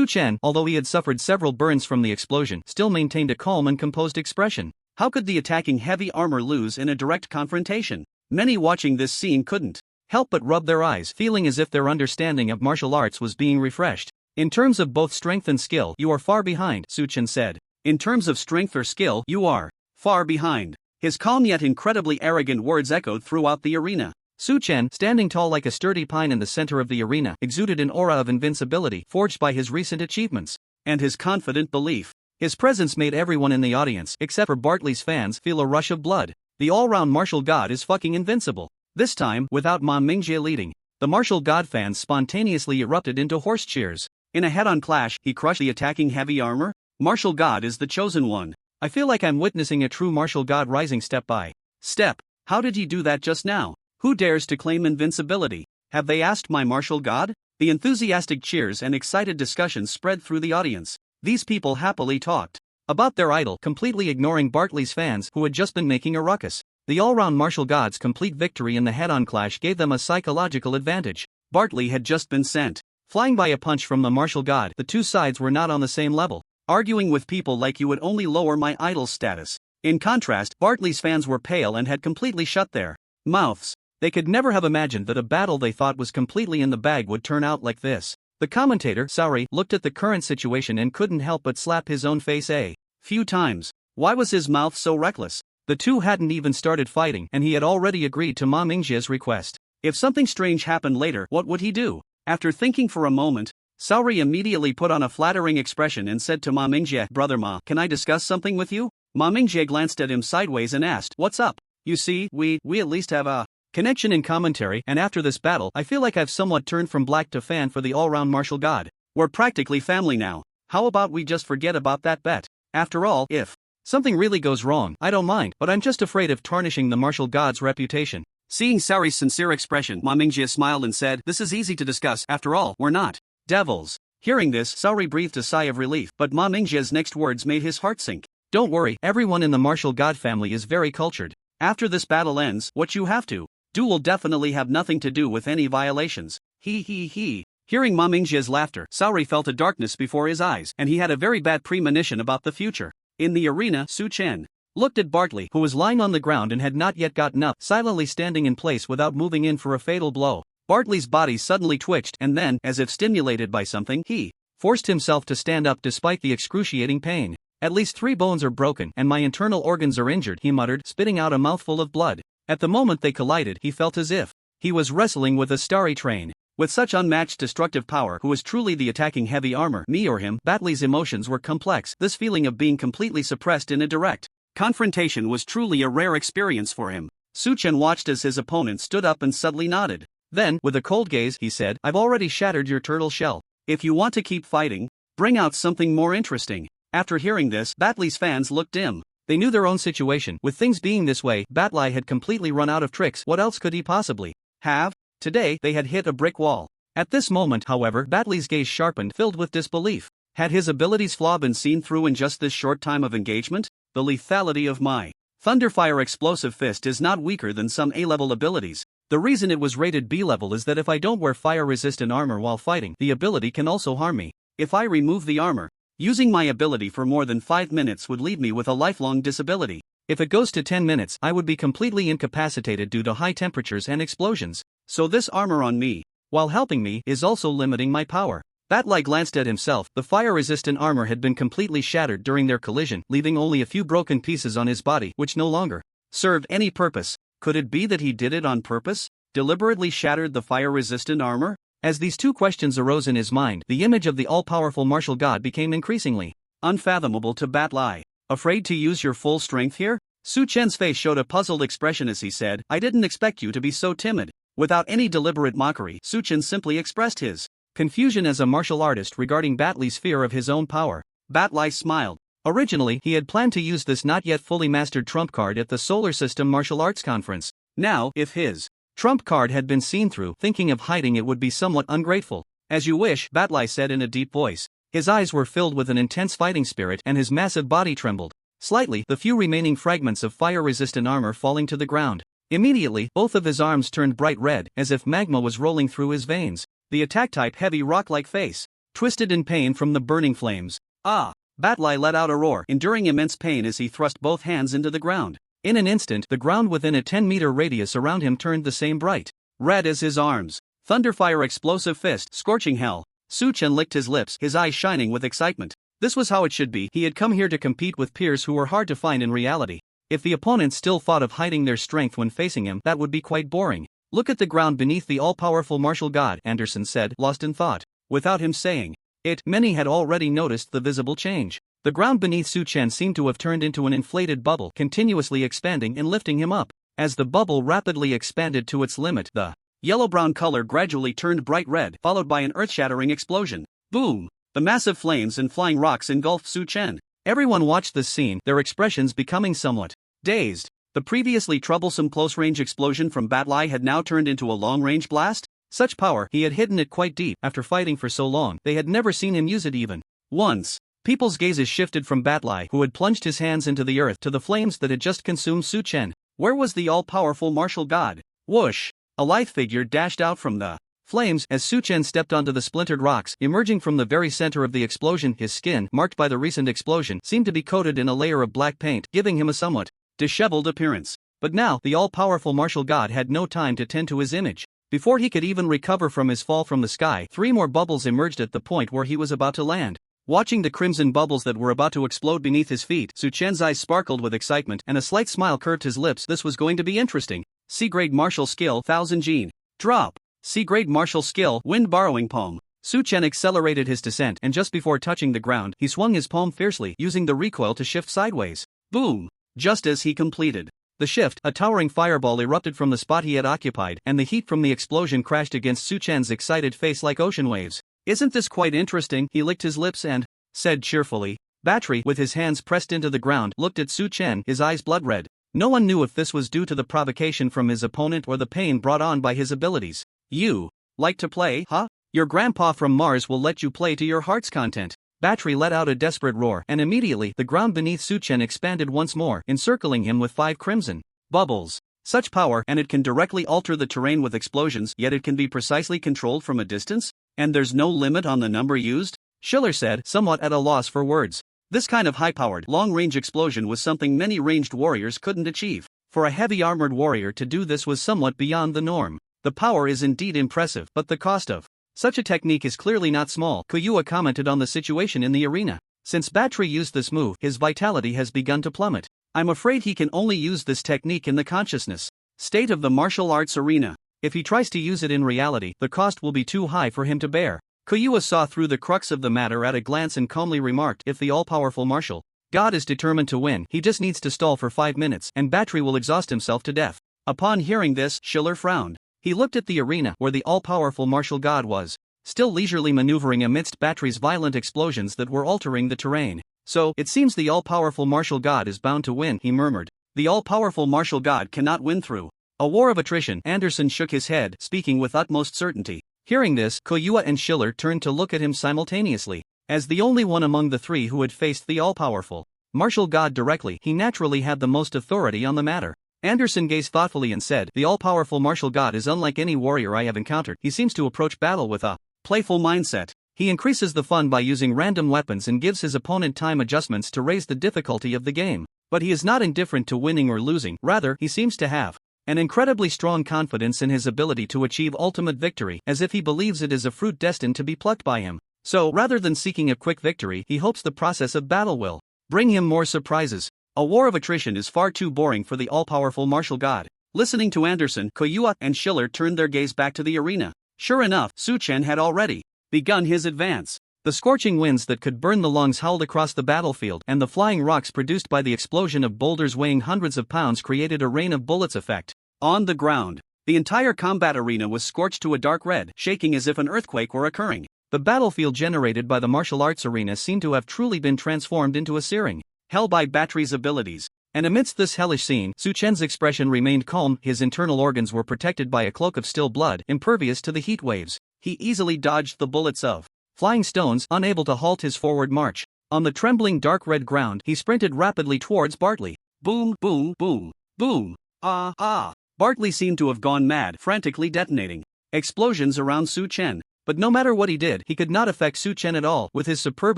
Chen, although he had suffered several burns from the explosion, still maintained a calm and composed expression. How could the attacking heavy armor lose in a direct confrontation? Many watching this scene couldn't help but rub their eyes, feeling as if their understanding of martial arts was being refreshed. In terms of both strength and skill, you are far behind, Chen said. In terms of strength or skill, you are far behind. His calm yet incredibly arrogant words echoed throughout the arena. Chen, standing tall like a sturdy pine in the center of the arena, exuded an aura of invincibility forged by his recent achievements and his confident belief His presence made everyone in the audience, except for Bartley's fans, feel a rush of blood. The all-round martial god is fucking invincible. This time, without Ma Mingjie leading, the martial god fans spontaneously erupted into horse cheers. In a head-on clash, he crushed the attacking heavy armor. Martial god is the chosen one. I feel like I'm witnessing a true martial god rising step by step. How did he do that just now? Who dares to claim invincibility? Have they asked my martial god? The enthusiastic cheers and excited discussions spread through the audience. These people happily talked about their idol, completely ignoring Bartley's fans who had just been making a ruckus. The all-round martial god's complete victory in the head-on clash gave them a psychological advantage. Bartley had just been sent flying by a punch from the martial god. The two sides were not on the same level. Arguing with people like you would only lower my idol's status. In contrast, Bartley's fans were pale and had completely shut their mouths. They could never have imagined that a battle they thought was completely in the bag would turn out like this. The commentator, Saori, looked at the current situation and couldn't help but slap his own face a few times. Why was his mouth so reckless? The two hadn't even started fighting and he had already agreed to Ma Mingjie's request. If something strange happened later, what would he do? After thinking for a moment, Saori immediately put on a flattering expression and said to Ma Mingjie, "Brother Ma, can I discuss something with you?" Ma Mingjie glanced at him sideways and asked, "What's up?" "You see, we at least have a connection in commentary, and after this battle, I feel like I've somewhat turned from black to fan for the all-round martial god. We're practically family now. How about we just forget about that bet? After all, if something really goes wrong, I don't mind, but I'm just afraid of tarnishing the martial god's reputation." Seeing Saori's sincere expression, Ma Mingjie smiled and said, "This is easy to discuss, after all, we're not devils." Hearing this, Saori breathed a sigh of relief, but Ma Mingjie's next words made his heart sink. "Don't worry, everyone in the martial god family is very cultured. After this battle ends, what you have to do will definitely have nothing to do with any violations. He. Hearing Ma Mingjie's laughter, Saori felt a darkness before his eyes, and he had a very bad premonition about the future. In the arena, Chen looked at Bartley, who was lying on the ground and had not yet gotten up, silently standing in place without moving in for a fatal blow. Bartley's body suddenly twitched and then, as if stimulated by something, he forced himself to stand up despite the excruciating pain. "At least 3 bones are broken and my internal organs are injured," he muttered, spitting out a mouthful of blood. At the moment they collided, he felt as if he was wrestling with a starry train. With such unmatched destructive power, who was truly the attacking heavy armor, me or him, Bartley's emotions were complex. This feeling of being completely suppressed in a direct confrontation was truly a rare experience for him. Chen watched as his opponent stood up and subtly nodded. Then, with a cold gaze, he said, "I've already shattered your turtle shell. If you want to keep fighting, bring out something more interesting." After hearing this, Bartley's fans looked dim. They knew their own situation. With things being this way, Bartley had completely run out of tricks. What else could he possibly have? Today, they had hit a brick wall. At this moment, however, Bartley's gaze sharpened, filled with disbelief. Had his abilities' flaw been seen through in just this short time of engagement? The lethality of my Thunderfire Explosive Fist is not weaker than some A-level abilities. The reason it was rated B-level is that if I don't wear fire-resistant armor while fighting, the ability can also harm me. If I remove the armor, using my ability for more than 5 minutes would leave me with a lifelong disability. If it goes to 10 minutes, I would be completely incapacitated due to high temperatures and explosions. So this armor on me, while helping me, is also limiting my power. Bartley glanced at himself. The fire-resistant armor had been completely shattered during their collision, leaving only a few broken pieces on his body, which no longer served any purpose. Could it be that he did it on purpose? Deliberately shattered the fire-resistant armor? As these two questions arose in his mind, the image of the all-powerful martial god became increasingly unfathomable to Bartley. "Afraid to use your full strength here?" Chen's face showed a puzzled expression as he said, "I didn't expect you to be so timid." Without any deliberate mockery, Chen simply expressed his confusion as a martial artist regarding Bartley's fear of his own power. Bartley smiled. Originally, he had planned to use this not yet fully mastered trump card at the Solar System Martial Arts Conference. Now, if his trump card had been seen through, thinking of hiding it would be somewhat ungrateful. "As you wish," Bartley said in a deep voice. His eyes were filled with an intense fighting spirit and his massive body trembled slightly, the few remaining fragments of fire-resistant armor falling to the ground. Immediately, both of his arms turned bright red, as if magma was rolling through his veins. The attack-type heavy rock-like face twisted in pain from the burning flames. "Ah!" Bartley let out a roar, enduring immense pain as he thrust both hands into the ground. In an instant, the ground within a 10-meter radius around him turned the same bright red as his arms. Thunderfire Explosive Fist, scorching hell. Chen licked his lips, his eyes shining with excitement. This was how it should be. He had come here to compete with peers who were hard to find in reality. If the opponents still thought of hiding their strength when facing him, that would be quite boring. "Look at the ground beneath the all-powerful martial god," Anderson said, lost in thought. Without him saying it, many had already noticed the visible change. The ground beneath Su Chen seemed to have turned into an inflated bubble, continuously expanding and lifting him up. As the bubble rapidly expanded to its limit, the yellow-brown color gradually turned bright red, followed by an earth-shattering explosion. Boom! The massive flames and flying rocks engulfed Su Chen. Everyone watched this scene, their expressions becoming somewhat dazed. The previously troublesome close-range explosion from Batlai had now turned into a long-range blast? Such power, he had hidden it quite deep. After fighting for so long, they had never seen him use it even once. People's gazes shifted from Batlai, who had plunged his hands into the earth, to the flames that had just consumed Su Chen. Where was the all-powerful martial god? Whoosh! A lithe figure dashed out from the flames as Su Chen stepped onto the splintered rocks. Emerging from the very center of the explosion, his skin, marked by the recent explosion, seemed to be coated in a layer of black paint, giving him a somewhat disheveled appearance. But now, the all-powerful martial god had no time to tend to his image. Before he could even recover from his fall from the sky, 3 more bubbles emerged at the point where he was about to land. Watching the crimson bubbles that were about to explode beneath his feet, Su Chen's eyes sparkled with excitement and a slight smile curved his lips. This was going to be interesting. C-grade martial skill, 1000 Gene. Drop. C-grade martial skill, wind borrowing palm. Su Chen accelerated his descent, and just before touching the ground, he swung his palm fiercely, using the recoil to shift sideways. Boom! Just as he completed the shift, a towering fireball erupted from the spot he had occupied, and the heat from the explosion crashed against Su Chen's excited face like ocean waves. Isn't this quite interesting? He licked his lips and said cheerfully. Battery, with his hands pressed into the ground, looked at Su Chen, his eyes blood red. No one knew if this was due to the provocation from his opponent or the pain brought on by his abilities. You like to play, huh? Your grandpa from Mars will let you play to your heart's content. Battery let out a desperate roar, and immediately, the ground beneath Su Chen expanded once more, encircling him with 5 crimson bubbles. Such power, and it can directly alter the terrain with explosions, yet it can be precisely controlled from a distance? And there's no limit on the number used? Schiller said, somewhat at a loss for words. This kind of high-powered, long-range explosion was something many ranged warriors couldn't achieve. For a heavy-armored warrior to do this was somewhat beyond the norm. The power is indeed impressive, but the cost of such a technique is clearly not small. Koyua commented on the situation in the arena. Since Battery used this move, his vitality has begun to plummet. I'm afraid he can only use this technique in the consciousness state of the martial arts arena. If he tries to use it in reality, the cost will be too high for him to bear. Koyua saw through the crux of the matter at a glance and calmly remarked, if the all-powerful martial god is determined to win, he just needs to stall for 5 minutes, and Battery will exhaust himself to death. Upon hearing this, Schiller frowned. He looked at the arena where the all-powerful martial god was, still leisurely maneuvering amidst Battery's violent explosions that were altering the terrain. So, it seems the all-powerful martial god is bound to win, he murmured. The all-powerful martial god cannot win through a war of attrition. Anderson shook his head, speaking with utmost certainty. Hearing this, Koyua and Schiller turned to look at him simultaneously. As the only one among the 3 who had faced the all-powerful martial god directly, he naturally had the most authority on the matter. Anderson gazed thoughtfully and said, the all-powerful martial god is unlike any warrior I have encountered. He seems to approach battle with a playful mindset. He increases the fun by using random weapons and gives his opponent time adjustments to raise the difficulty of the game. But he is not indifferent to winning or losing, rather, he seems to have an incredibly strong confidence in his ability to achieve ultimate victory, as if he believes it is a fruit destined to be plucked by him. So, rather than seeking a quick victory, he hopes the process of battle will bring him more surprises. A war of attrition is far too boring for the all-powerful martial god. Listening to Anderson, Koyua and Schiller turned their gaze back to the arena. Sure enough, Su Chen had already begun his advance. The scorching winds that could burn the lungs howled across the battlefield, and the flying rocks produced by the explosion of boulders weighing hundreds of pounds created a rain of bullets effect. On the ground, the entire combat arena was scorched to a dark red, shaking as if an earthquake were occurring. The battlefield generated by the martial arts arena seemed to have truly been transformed into a searing hell by Battery's abilities. And amidst this hellish scene, Su Chen's expression remained calm. His internal organs were protected by a cloak of still blood, impervious to the heat waves. He easily dodged the bullets of flying stones, unable to halt his forward march. On the trembling dark red ground, he sprinted rapidly towards Bartley. Boom, boom, boom, boom. Bartley seemed to have gone mad, frantically detonating explosions around Su Chen. But no matter what he did, he could not affect Su Chen at all. With his superb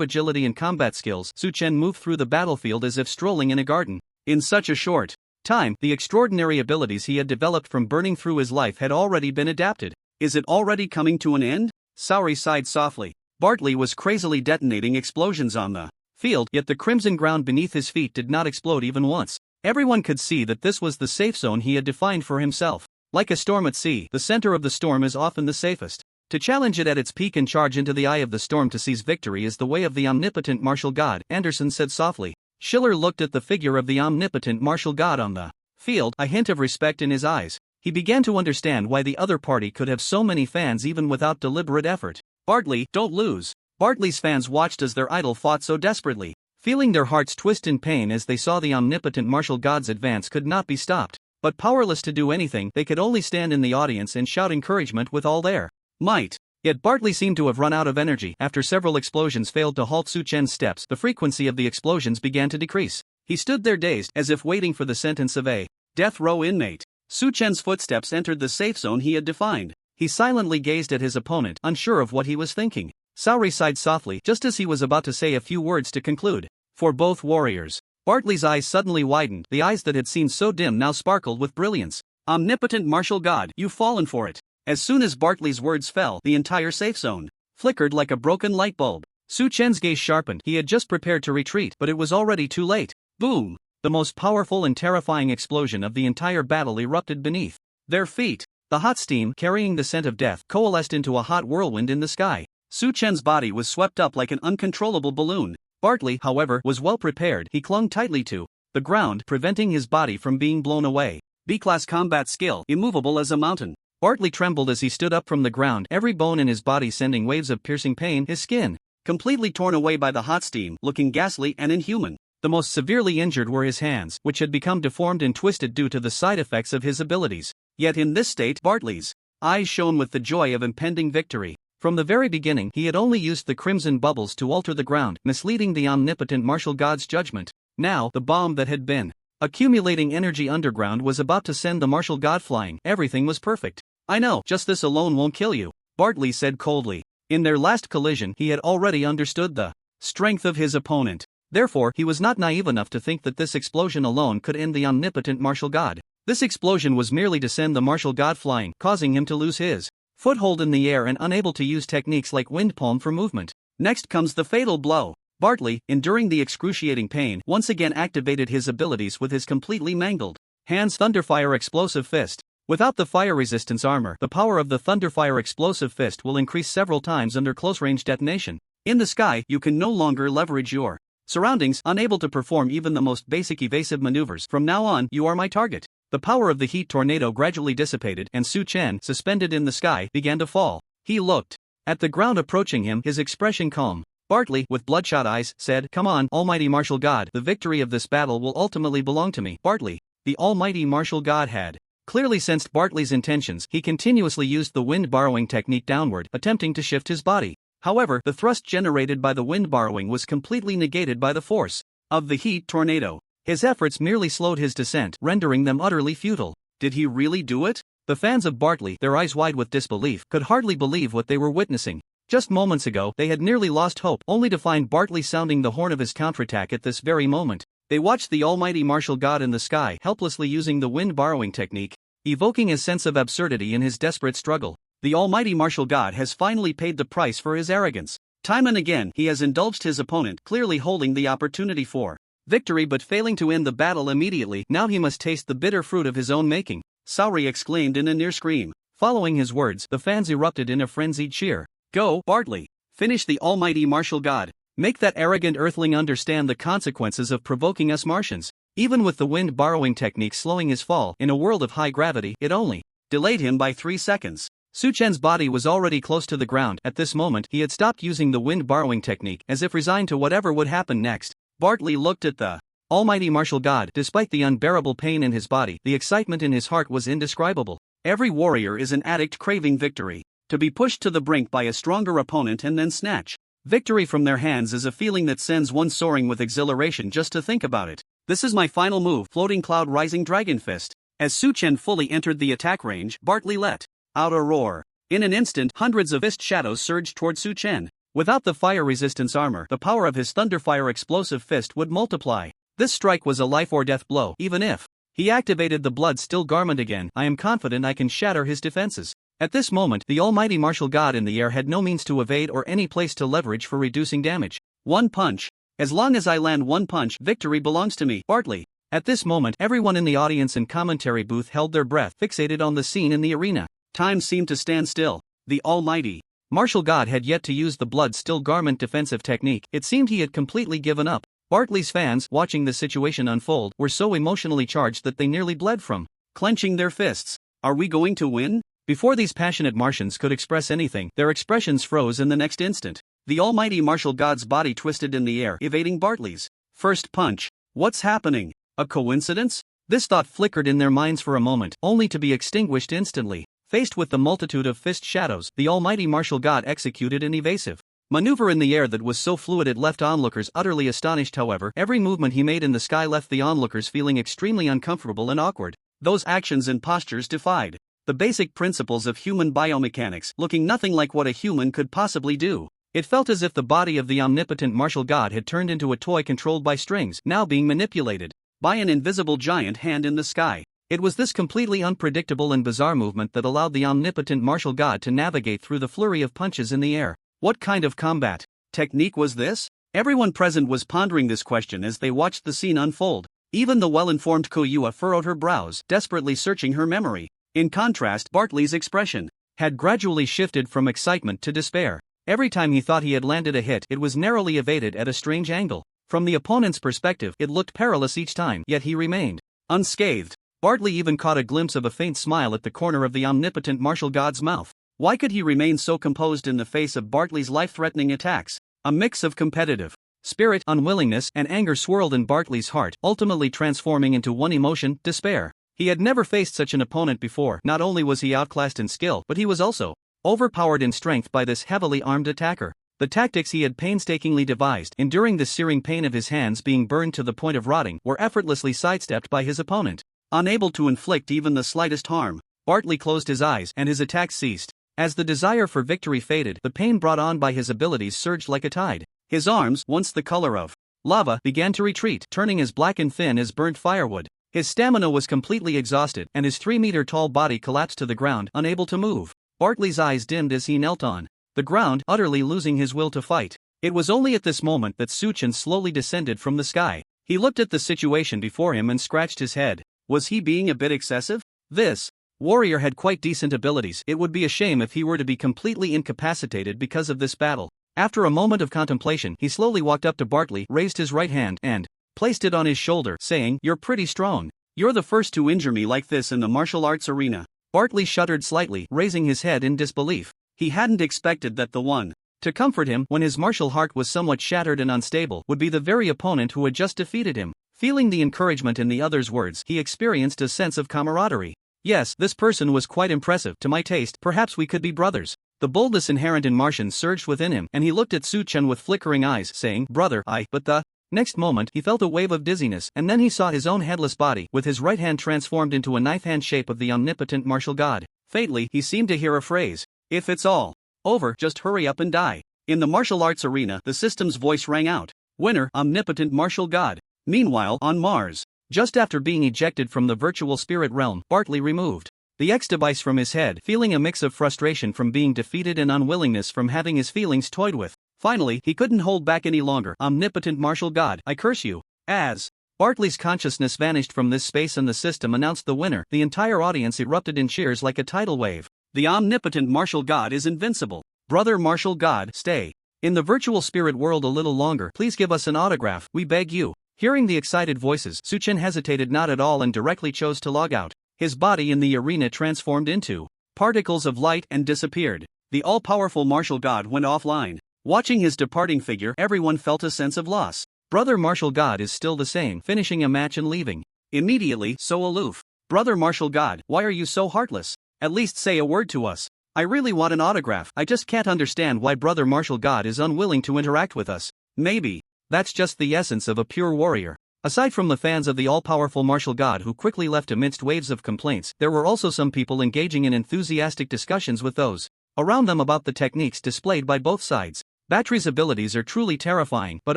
agility and combat skills, Su Chen moved through the battlefield as if strolling in a garden. In such a short time, the extraordinary abilities he had developed from burning through his life had already been adapted. Is it already coming to an end? Saori sighed softly. Bartley was crazily detonating explosions on the field, yet the crimson ground beneath his feet did not explode even once. Everyone could see that this was the safe zone he had defined for himself. Like a storm at sea, the center of the storm is often the safest. To challenge it at its peak and charge into the eye of the storm to seize victory is the way of the omnipotent martial god, Anderson said softly. Schiller looked at the figure of the omnipotent martial god on the field, a hint of respect in his eyes. He began to understand why the other party could have so many fans even without deliberate effort. Bartley, don't lose. Bartley's fans watched as their idol fought so desperately. Feeling their hearts twist in pain as they saw the omnipotent martial god's advance could not be stopped. But powerless to do anything, they could only stand in the audience and shout encouragement with all their might. Yet Bartley seemed to have run out of energy. After several explosions failed to halt Su Chen's steps, the frequency of the explosions began to decrease. He stood there dazed, as if waiting for the sentence of a death row inmate. Su Chen's footsteps entered the safe zone he had defined. He silently gazed at his opponent, unsure of what he was thinking. Saori sighed softly just as he was about to say a few words to conclude. For both warriors. Bartley's eyes suddenly widened. The eyes that had seemed so dim now sparkled with brilliance. Omnipotent martial god, you've fallen for it. As soon as Bartley's words fell, the entire safe zone flickered like a broken light bulb. Su Chen's gaze sharpened. He had just prepared to retreat, but it was already too late. Boom! The most powerful and terrifying explosion of the entire battle erupted beneath their feet. The hot steam, carrying the scent of death, coalesced into a hot whirlwind in the sky. Su Chen's body was swept up like an uncontrollable balloon. Bartley, however, was well prepared. He clung tightly to the ground, preventing his body from being blown away. B-class combat skill, immovable as a mountain. Bartley trembled as he stood up from the ground, every bone in his body sending waves of piercing pain. His skin, completely torn away by the hot steam, looking ghastly and inhuman. The most severely injured were his hands, which had become deformed and twisted due to the side effects of his abilities. Yet in this state, Bartley's eyes shone with the joy of impending victory. From the very beginning, he had only used the crimson bubbles to alter the ground, misleading the omnipotent martial god's judgment. Now, the bomb that had been accumulating energy underground was about to send the martial god flying. Everything was perfect. I know, just this alone won't kill you, Bartley said coldly. In their last collision, he had already understood the strength of his opponent. Therefore, he was not naive enough to think that this explosion alone could end the omnipotent martial god. This explosion was merely to send the martial god flying, causing him to lose his foothold in the air and unable to use techniques like wind palm for movement. Next comes the fatal blow. Bartley, enduring the excruciating pain, once again activated his abilities with his completely mangled hands Thunderfire Explosive Fist. Without the fire resistance armor, the power of the Thunderfire Explosive Fist will increase several times under close-range detonation. In the sky, you can no longer leverage your surroundings, unable to perform even the most basic evasive maneuvers. From now on, you are my target. The power of the heat tornado gradually dissipated, and Su Chen, suspended in the sky, began to fall. He looked at the ground approaching him, his expression calm. Bartley, with bloodshot eyes, said, "Come on, almighty martial god, the victory of this battle will ultimately belong to me." Bartley, the almighty martial god, had clearly sensed Bartley's intentions. He continuously used the wind borrowing technique downward, attempting to shift his body. However, the thrust generated by the wind borrowing was completely negated by the force of the heat tornado. His efforts merely slowed his descent, rendering them utterly futile. Did he really do it? The fans of Bartley, their eyes wide with disbelief, could hardly believe what they were witnessing. Just moments ago, they had nearly lost hope, only to find Bartley sounding the horn of his counterattack at this very moment. They watched the almighty martial god in the sky, helplessly using the wind borrowing technique, evoking a sense of absurdity in his desperate struggle. The almighty martial god has finally paid the price for his arrogance. Time and again, he has indulged his opponent, clearly holding the opportunity for victory but failing to end the battle immediately. Now he must taste the bitter fruit of his own making, Saori exclaimed in a near scream. Following his words, the fans erupted in a frenzied cheer. Go, Bartley! Finish the almighty martial god! Make that arrogant earthling understand the consequences of provoking us Martians. Even with the wind borrowing technique slowing his fall, in a world of high gravity, it only delayed him by 3 seconds. Su Chen's body was already close to the ground. At this moment, he had stopped using the wind borrowing technique, as if resigned to whatever would happen next. Bartley looked at the almighty martial god. Despite the unbearable pain in his body, the excitement in his heart was indescribable. Every warrior is an addict craving victory. To be pushed to the brink by a stronger opponent and then snatch victory from their hands is a feeling that sends one soaring with exhilaration just to think about it. This is my final move, Floating Cloud Rising Dragon Fist. As Su Chen fully entered the attack range, Bartley let out a roar. In an instant, hundreds of fist shadows surged toward Su Chen. Without the fire resistance armor, the power of his Thunderfire Explosive Fist would multiply. This strike was a life or death blow. Even if he activated the blood-still garment again, I am confident I can shatter his defenses. At this moment, the almighty martial god in the air had no means to evade or any place to leverage for reducing damage. One punch. As long as I land one punch, victory belongs to me, Bartley. At this moment, everyone in the audience and commentary booth held their breath, fixated on the scene in the arena. Time seemed to stand still. The almighty martial god had yet to use the blood-still garment defensive technique. It seemed he had completely given up. Bartley's fans, watching the situation unfold, were so emotionally charged that they nearly bled from clenching their fists. Are we going to win? Before these passionate Martians could express anything, their expressions froze in the next instant. The almighty martial god's body twisted in the air, evading Bartley's first punch. What's happening? A coincidence? This thought flickered in their minds for a moment, only to be extinguished instantly. Faced with the multitude of fist shadows, the almighty martial god executed an evasive maneuver in the air that was so fluid it left onlookers utterly astonished. However, every movement he made in the sky left the onlookers feeling extremely uncomfortable and awkward. Those actions and postures defied the basic principles of human biomechanics, looking nothing like what a human could possibly do. It felt as if the body of the omnipotent martial god had turned into a toy controlled by strings, now being manipulated by an invisible giant hand in the sky. It was this completely unpredictable and bizarre movement that allowed the omnipotent martial god to navigate through the flurry of punches in the air. What kind of combat technique was this? Everyone present was pondering this question as they watched the scene unfold. Even the well-informed Koyua furrowed her brows, desperately searching her memory. In contrast, Bartley's expression had gradually shifted from excitement to despair. Every time he thought he had landed a hit, it was narrowly evaded at a strange angle. From the opponent's perspective, it looked perilous each time, yet he remained unscathed. Bartley even caught a glimpse of a faint smile at the corner of the omnipotent martial god's mouth. Why could he remain so composed in the face of Bartley's life-threatening attacks? A mix of competitive spirit, unwillingness, and anger swirled in Bartley's heart, ultimately transforming into one emotion: despair. He had never faced such an opponent before. Not only was he outclassed in skill, but he was also overpowered in strength by this heavily armed attacker. The tactics he had painstakingly devised, enduring the searing pain of his hands being burned to the point of rotting, were effortlessly sidestepped by his opponent. Unable to inflict even the slightest harm, Bartley closed his eyes and his attacks ceased. As the desire for victory faded, the pain brought on by his abilities surged like a tide. His arms, once the color of lava, began to retreat, turning as black and thin as burnt firewood. His stamina was completely exhausted, and his 3-meter-tall body collapsed to the ground, unable to move. Bartley's eyes dimmed as he knelt on the ground, utterly losing his will to fight. It was only at this moment that Chen slowly descended from the sky. He looked at the situation before him and scratched his head. Was he being a bit excessive? This warrior had quite decent abilities. It would be a shame if he were to be completely incapacitated because of this battle. After a moment of contemplation, he slowly walked up to Bartley, raised his right hand, and placed it on his shoulder, saying, "You're pretty strong. You're the first to injure me like this in the martial arts arena." Bartley shuddered slightly, raising his head in disbelief. He hadn't expected that the one to comfort him when his martial heart was somewhat shattered and unstable would be the very opponent who had just defeated him. Feeling the encouragement in the other's words, he experienced a sense of camaraderie. Yes, this person was quite impressive. To my taste, perhaps we could be brothers. The boldness inherent in Martian surged within him, and he looked at Chen with flickering eyes, saying, "Brother, but the..." Next moment, he felt a wave of dizziness, and then he saw his own headless body, with his right hand transformed into a knife-hand shape of the omnipotent martial god. Faintly, he seemed to hear a phrase: "If it's all over, just hurry up and die." In the martial arts arena, the system's voice rang out: "Winner, omnipotent martial god." Meanwhile, on Mars, just after being ejected from the virtual spirit realm, Bartley removed the X device from his head, feeling a mix of frustration from being defeated and unwillingness from having his feelings toyed with. Finally, he couldn't hold back any longer. "Omnipotent martial god, I curse you." As Bartley's consciousness vanished from this space and the system announced the winner, the entire audience erupted in cheers like a tidal wave. "The omnipotent martial god is invincible. Brother martial god, stay in the virtual spirit world a little longer. Please give us an autograph, we beg you." Hearing the excited voices, Chen hesitated not at all and directly chose to log out. His body in the arena transformed into particles of light and disappeared. The all-powerful martial god went offline. Watching his departing figure, everyone felt a sense of loss. Brother martial god is still the same, finishing a match and leaving immediately, so aloof. "Brother martial god, why are you so heartless? At least say a word to us. I really want an autograph. I just can't understand why Brother martial god is unwilling to interact with us." Maybe that's just the essence of a pure warrior. Aside from the fans of the all-powerful martial god who quickly left amidst waves of complaints, there were also some people engaging in enthusiastic discussions with those around them about the techniques displayed by both sides. Battery's abilities are truly terrifying, but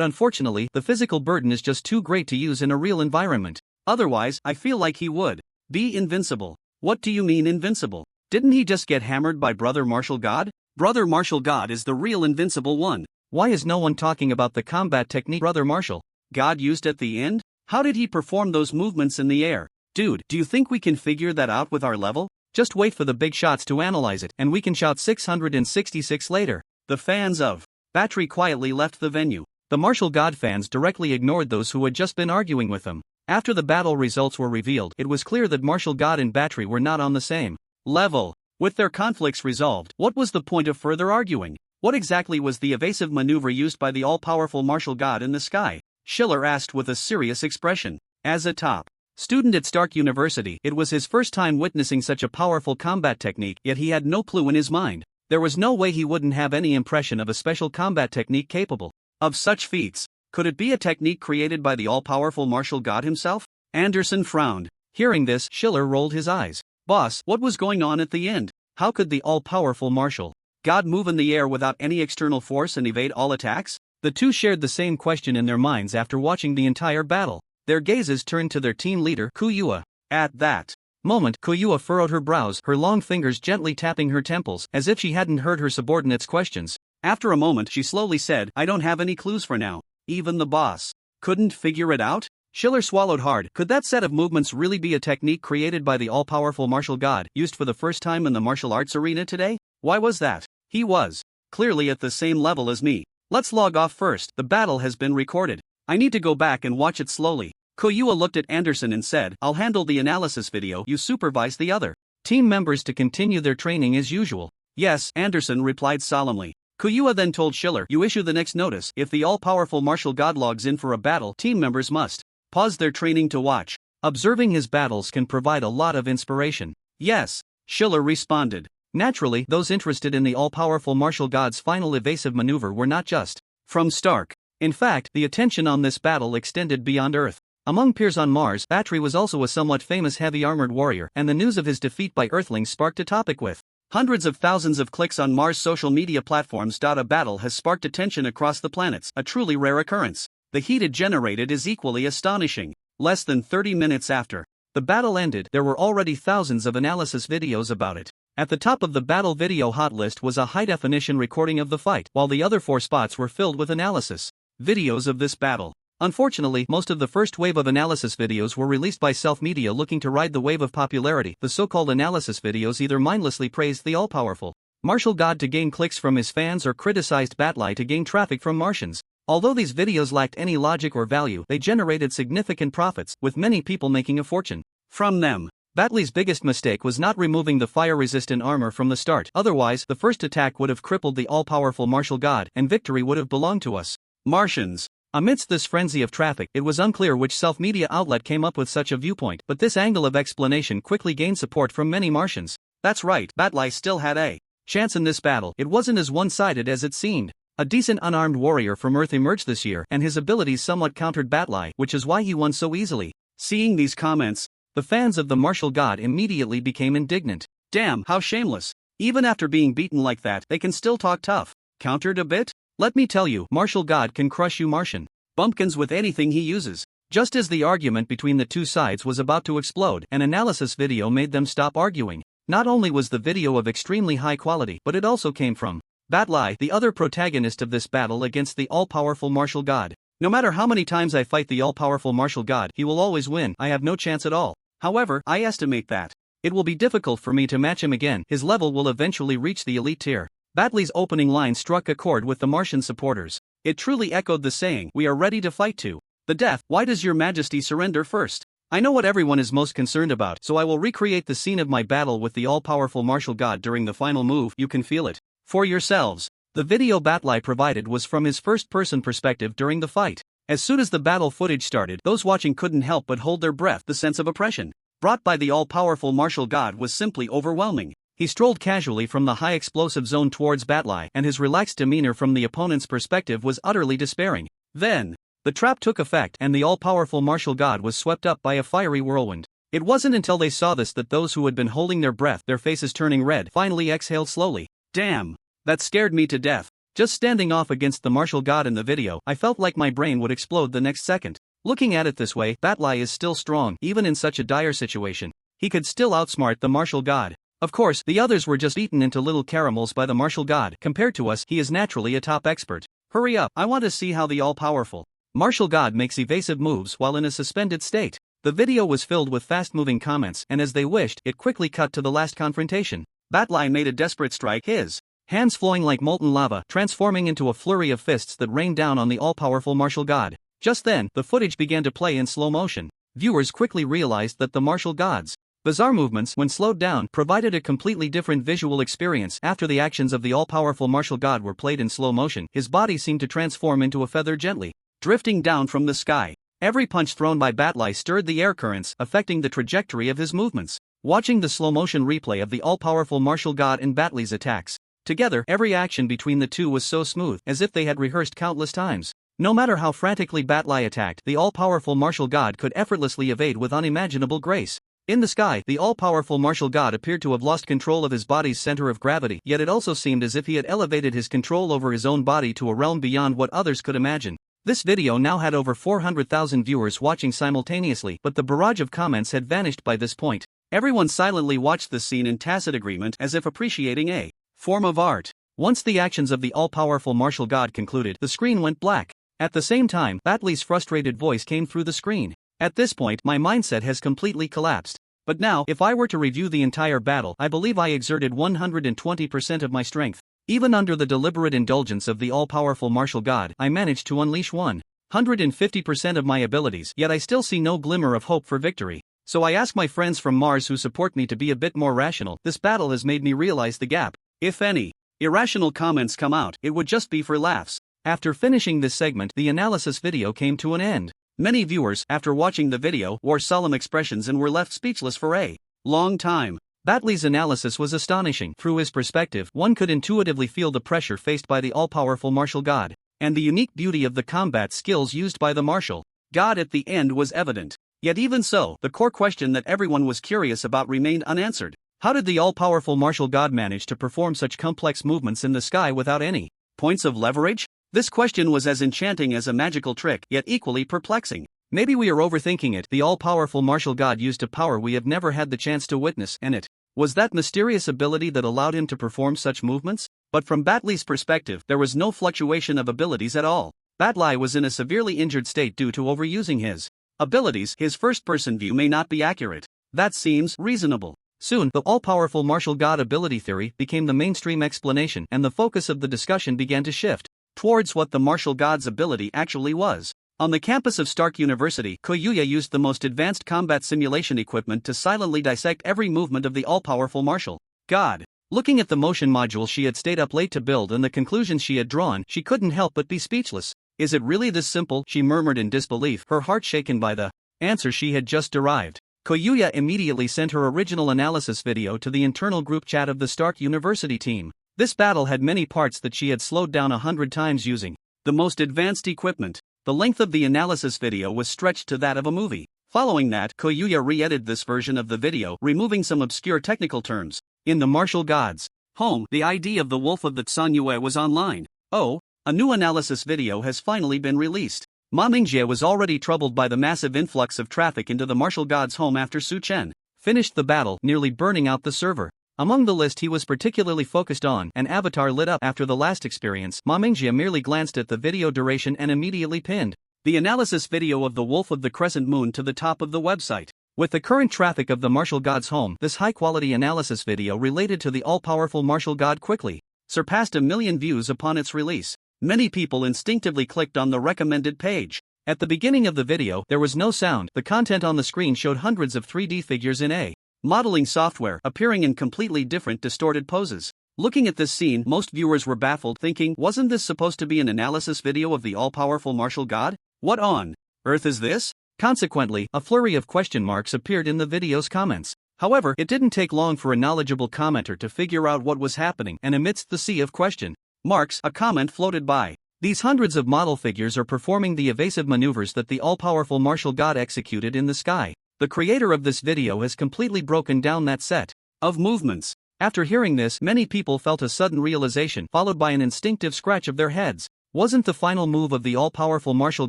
unfortunately, the physical burden is just too great to use in a real environment. Otherwise, I feel like he would be invincible. What do you mean invincible? Didn't he just get hammered by Brother martial god? Brother martial god is the real invincible one. Why is no one talking about the combat technique Brother martial god used at the end? How did he perform those movements in the air? Dude, do you think we can figure that out with our level? Just wait for the big shots to analyze it, and we can shout 666 later. The fans of Battery quietly left the venue. The martial god fans directly ignored those who had just been arguing with them. After the battle results were revealed, it was clear that martial god and Battery were not on the same level. With their conflicts resolved, what was the point of further arguing? What exactly was the evasive maneuver used by the all-powerful martial god in the sky? Schiller asked with a serious expression. As a top student at Stark University, it was his first time witnessing such a powerful combat technique, yet he had no clue in his mind. There was no way he wouldn't have any impression of a special combat technique capable of such feats. Could it be a technique created by the all-powerful martial god himself? Anderson frowned. Hearing this, Schiller rolled his eyes. Boss, what was going on at the end? How could the all-powerful martial god move in the air without any external force and evade all attacks? The two shared the same question in their minds after watching the entire battle. Their gazes turned to their team leader, Kuyua. At that moment, Kuyua furrowed her brows, her long fingers gently tapping her temples, as if she hadn't heard her subordinate's questions. After a moment, she slowly said, I don't have any clues for now. Even the boss couldn't figure it out? Schiller swallowed hard. Could that set of movements really be a technique created by the all-powerful martial god, used for the first time in the martial arts arena today? Why was that? He was clearly at the same level as me. Let's log off first. The battle has been recorded. I need to go back and watch it slowly. Kuyua looked at Anderson and said, I'll handle the analysis video, you supervise the other team members to continue their training as usual. Yes, Anderson replied solemnly. Kuyua then told Schiller, you issue the next notice. If the all-powerful martial god logs in for a battle, team members must pause their training to watch. Observing his battles can provide a lot of inspiration. Yes, Schiller responded. Naturally, those interested in the all-powerful martial god's final evasive maneuver were not just from Stark. In fact, the attention on this battle extended beyond Earth. Among peers on Mars, Battery was also a somewhat famous heavy-armored warrior, and the news of his defeat by Earthlings sparked a topic with hundreds of thousands of clicks on Mars social media platforms. A battle has sparked attention across the planets, a truly rare occurrence. The heat it generated is equally astonishing. Less than 30 minutes after the battle ended, there were already thousands of analysis videos about it. At the top of the battle video hot list was a high-definition recording of the fight, while the other 4 spots were filled with analysis videos of this battle. Unfortunately, most of the first wave of analysis videos were released by self-media looking to ride the wave of popularity. The so-called analysis videos either mindlessly praised the all-powerful martial god to gain clicks from his fans or criticized Battle to gain traffic from Martians. Although these videos lacked any logic or value, they generated significant profits, with many people making a fortune from them. Battle's biggest mistake was not removing the fire-resistant armor from the start. Otherwise, the first attack would have crippled the all-powerful martial god, and victory would have belonged to us Martians. Amidst this frenzy of traffic, it was unclear which self-media outlet came up with such a viewpoint, but this angle of explanation quickly gained support from many Martians. That's right, Battle still had a chance in this battle. It wasn't as one-sided as it seemed. A decent unarmed warrior from Earth emerged this year, and his abilities somewhat countered Battle, which is why he won so easily. Seeing these comments, the fans of the martial god immediately became indignant. Damn, how shameless. Even after being beaten like that, they can still talk tough. Countered a bit? Let me tell you, martial god can crush you Martian bumpkins with anything he uses. Just as the argument between the two sides was about to explode, an analysis video made them stop arguing. Not only was the video of extremely high quality, but it also came from Battle, the other protagonist of this battle against the all-powerful martial god. No matter how many times I fight the all-powerful martial god, he will always win. I have no chance at all. However, I estimate that it will be difficult for me to match him again. His level will eventually reach the elite tier. Battle's opening line struck a chord with the Martian supporters. It truly echoed the saying, we are ready to fight to the death. Why does your majesty surrender first? I know what everyone is most concerned about, so I will recreate the scene of my battle with the all-powerful martial god during the final move. You can feel it for yourselves. The video Battle provided was from his first-person perspective during the fight. As soon as the battle footage started, those watching couldn't help but hold their breath. The sense of oppression brought by the all-powerful martial god was simply overwhelming. He strolled casually from the high-explosive zone towards Battle, and his relaxed demeanor from the opponent's perspective was utterly despairing. Then, the trap took effect, and the all-powerful martial god was swept up by a fiery whirlwind. It wasn't until they saw this that those who had been holding their breath, their faces turning red, finally exhaled slowly. Damn! That scared me to death. Just standing off against the martial god in the video, I felt like my brain would explode the next second. Looking at it this way, Battle is still strong. Even in such a dire situation, he could still outsmart the martial god. Of course, the others were just eaten into little caramels by the martial god. Compared to us, he is naturally a top expert. Hurry up, I want to see how the all-powerful martial god makes evasive moves while in a suspended state. The video was filled with fast-moving comments, and as they wished, it quickly cut to the last confrontation. Batlai made a desperate strike, his hands flowing like molten lava, transforming into a flurry of fists that rained down on the all-powerful martial god. Just then, the footage began to play in slow motion. Viewers quickly realized that the martial god's bizarre movements, when slowed down, provided a completely different visual experience. After the actions of the all-powerful martial god were played in slow motion, his body seemed to transform into a feather, gently drifting down from the sky. Every punch thrown by Batlai stirred the air currents, affecting the trajectory of his movements. Watching the slow-motion replay of the all-powerful martial god and Batlai's attacks together, every action between the two was so smooth, as if they had rehearsed countless times. No matter how frantically Batlai attacked, the all-powerful martial god could effortlessly evade with unimaginable grace. In the sky, the all-powerful martial god appeared to have lost control of his body's center of gravity, yet it also seemed as if he had elevated his control over his own body to a realm beyond what others could imagine. This video now had over 400,000 viewers watching simultaneously, but the barrage of comments had vanished by this point. Everyone silently watched the scene in tacit agreement, as if appreciating a form of art. Once the actions of the all-powerful martial god concluded, the screen went black. At the same time, Batlai's frustrated voice came through the screen. At this point, my mindset has completely collapsed. But now, if I were to review the entire battle, I believe I exerted 120% of my strength. Even under the deliberate indulgence of the all-powerful martial god, I managed to unleash 150% of my abilities, yet I still see no glimmer of hope for victory. So I ask my friends from Mars who support me to be a bit more rational. This battle has made me realize the gap. If any irrational comments come out, it would just be for laughs. After finishing this segment, the analysis video came to an end. Many viewers, after watching the video, wore solemn expressions and were left speechless for a long time. Batlai's analysis was astonishing. Through his perspective, one could intuitively feel the pressure faced by the all-powerful martial god, and the unique beauty of the combat skills used by the martial god at the end was evident. Yet even so, the core question that everyone was curious about remained unanswered. How did the all-powerful martial god manage to perform such complex movements in the sky without any points of leverage? This question was as enchanting as a magical trick, yet equally perplexing. Maybe we are overthinking it. The all-powerful martial god used a power we have never had the chance to witness, and it was that mysterious ability that allowed him to perform such movements? But from Batlai's perspective, there was no fluctuation of abilities at all. Batlai was in a severely injured state due to overusing his abilities. His first-person view may not be accurate. That seems reasonable. Soon, the all-powerful martial god ability theory became the mainstream explanation, and the focus of the discussion began to shift towards what the martial god's ability actually was. On the campus of Stark University, Koyuya used the most advanced combat simulation equipment to silently dissect every movement of the all-powerful martial god. Looking at the motion module she had stayed up late to build and the conclusions she had drawn, she couldn't help but be speechless. Is it really this simple? She murmured in disbelief, her heart shaken by the answer she had just derived. Koyuya immediately sent her original analysis video to the internal group chat of the Stark University team. This battle had many parts that she had slowed down 100 times using the most advanced equipment. The length of the analysis video was stretched to that of a movie. Following that, Koyuya re-edited this version of the video, removing some obscure technical terms. In the martial god's home, the ID of the Wolf of the Tsanyue was online. Oh, a new analysis video has finally been released. Ma Mingjie was already troubled by the massive influx of traffic into the martial god's home after Su Chen finished the battle, nearly burning out the server. Among the list he was particularly focused on, an avatar lit up after the last experience. Ma Mingjie merely glanced at the video duration and immediately pinned the analysis video of the Wolf of the Crescent Moon to the top of the website. With the current traffic of the martial god's home, this high-quality analysis video related to the all-powerful martial god quickly surpassed 1 million views upon its release. Many people instinctively clicked on the recommended page. At the beginning of the video, there was no sound. The content on the screen showed hundreds of 3D figures in a modeling software, appearing in completely different distorted poses. Looking at this scene, most viewers were baffled, thinking, wasn't this supposed to be an analysis video of the all-powerful martial god? What on earth is this? Consequently, a flurry of question marks appeared in the video's comments. However, it didn't take long for a knowledgeable commenter to figure out what was happening, and amidst the sea of question marks, a comment floated by. These hundreds of model figures are performing the evasive maneuvers that the all-powerful martial god executed in the sky. The creator of this video has completely broken down that set of movements. After hearing this, many people felt a sudden realization, followed by an instinctive scratch of their heads. Wasn't the final move of the all-powerful martial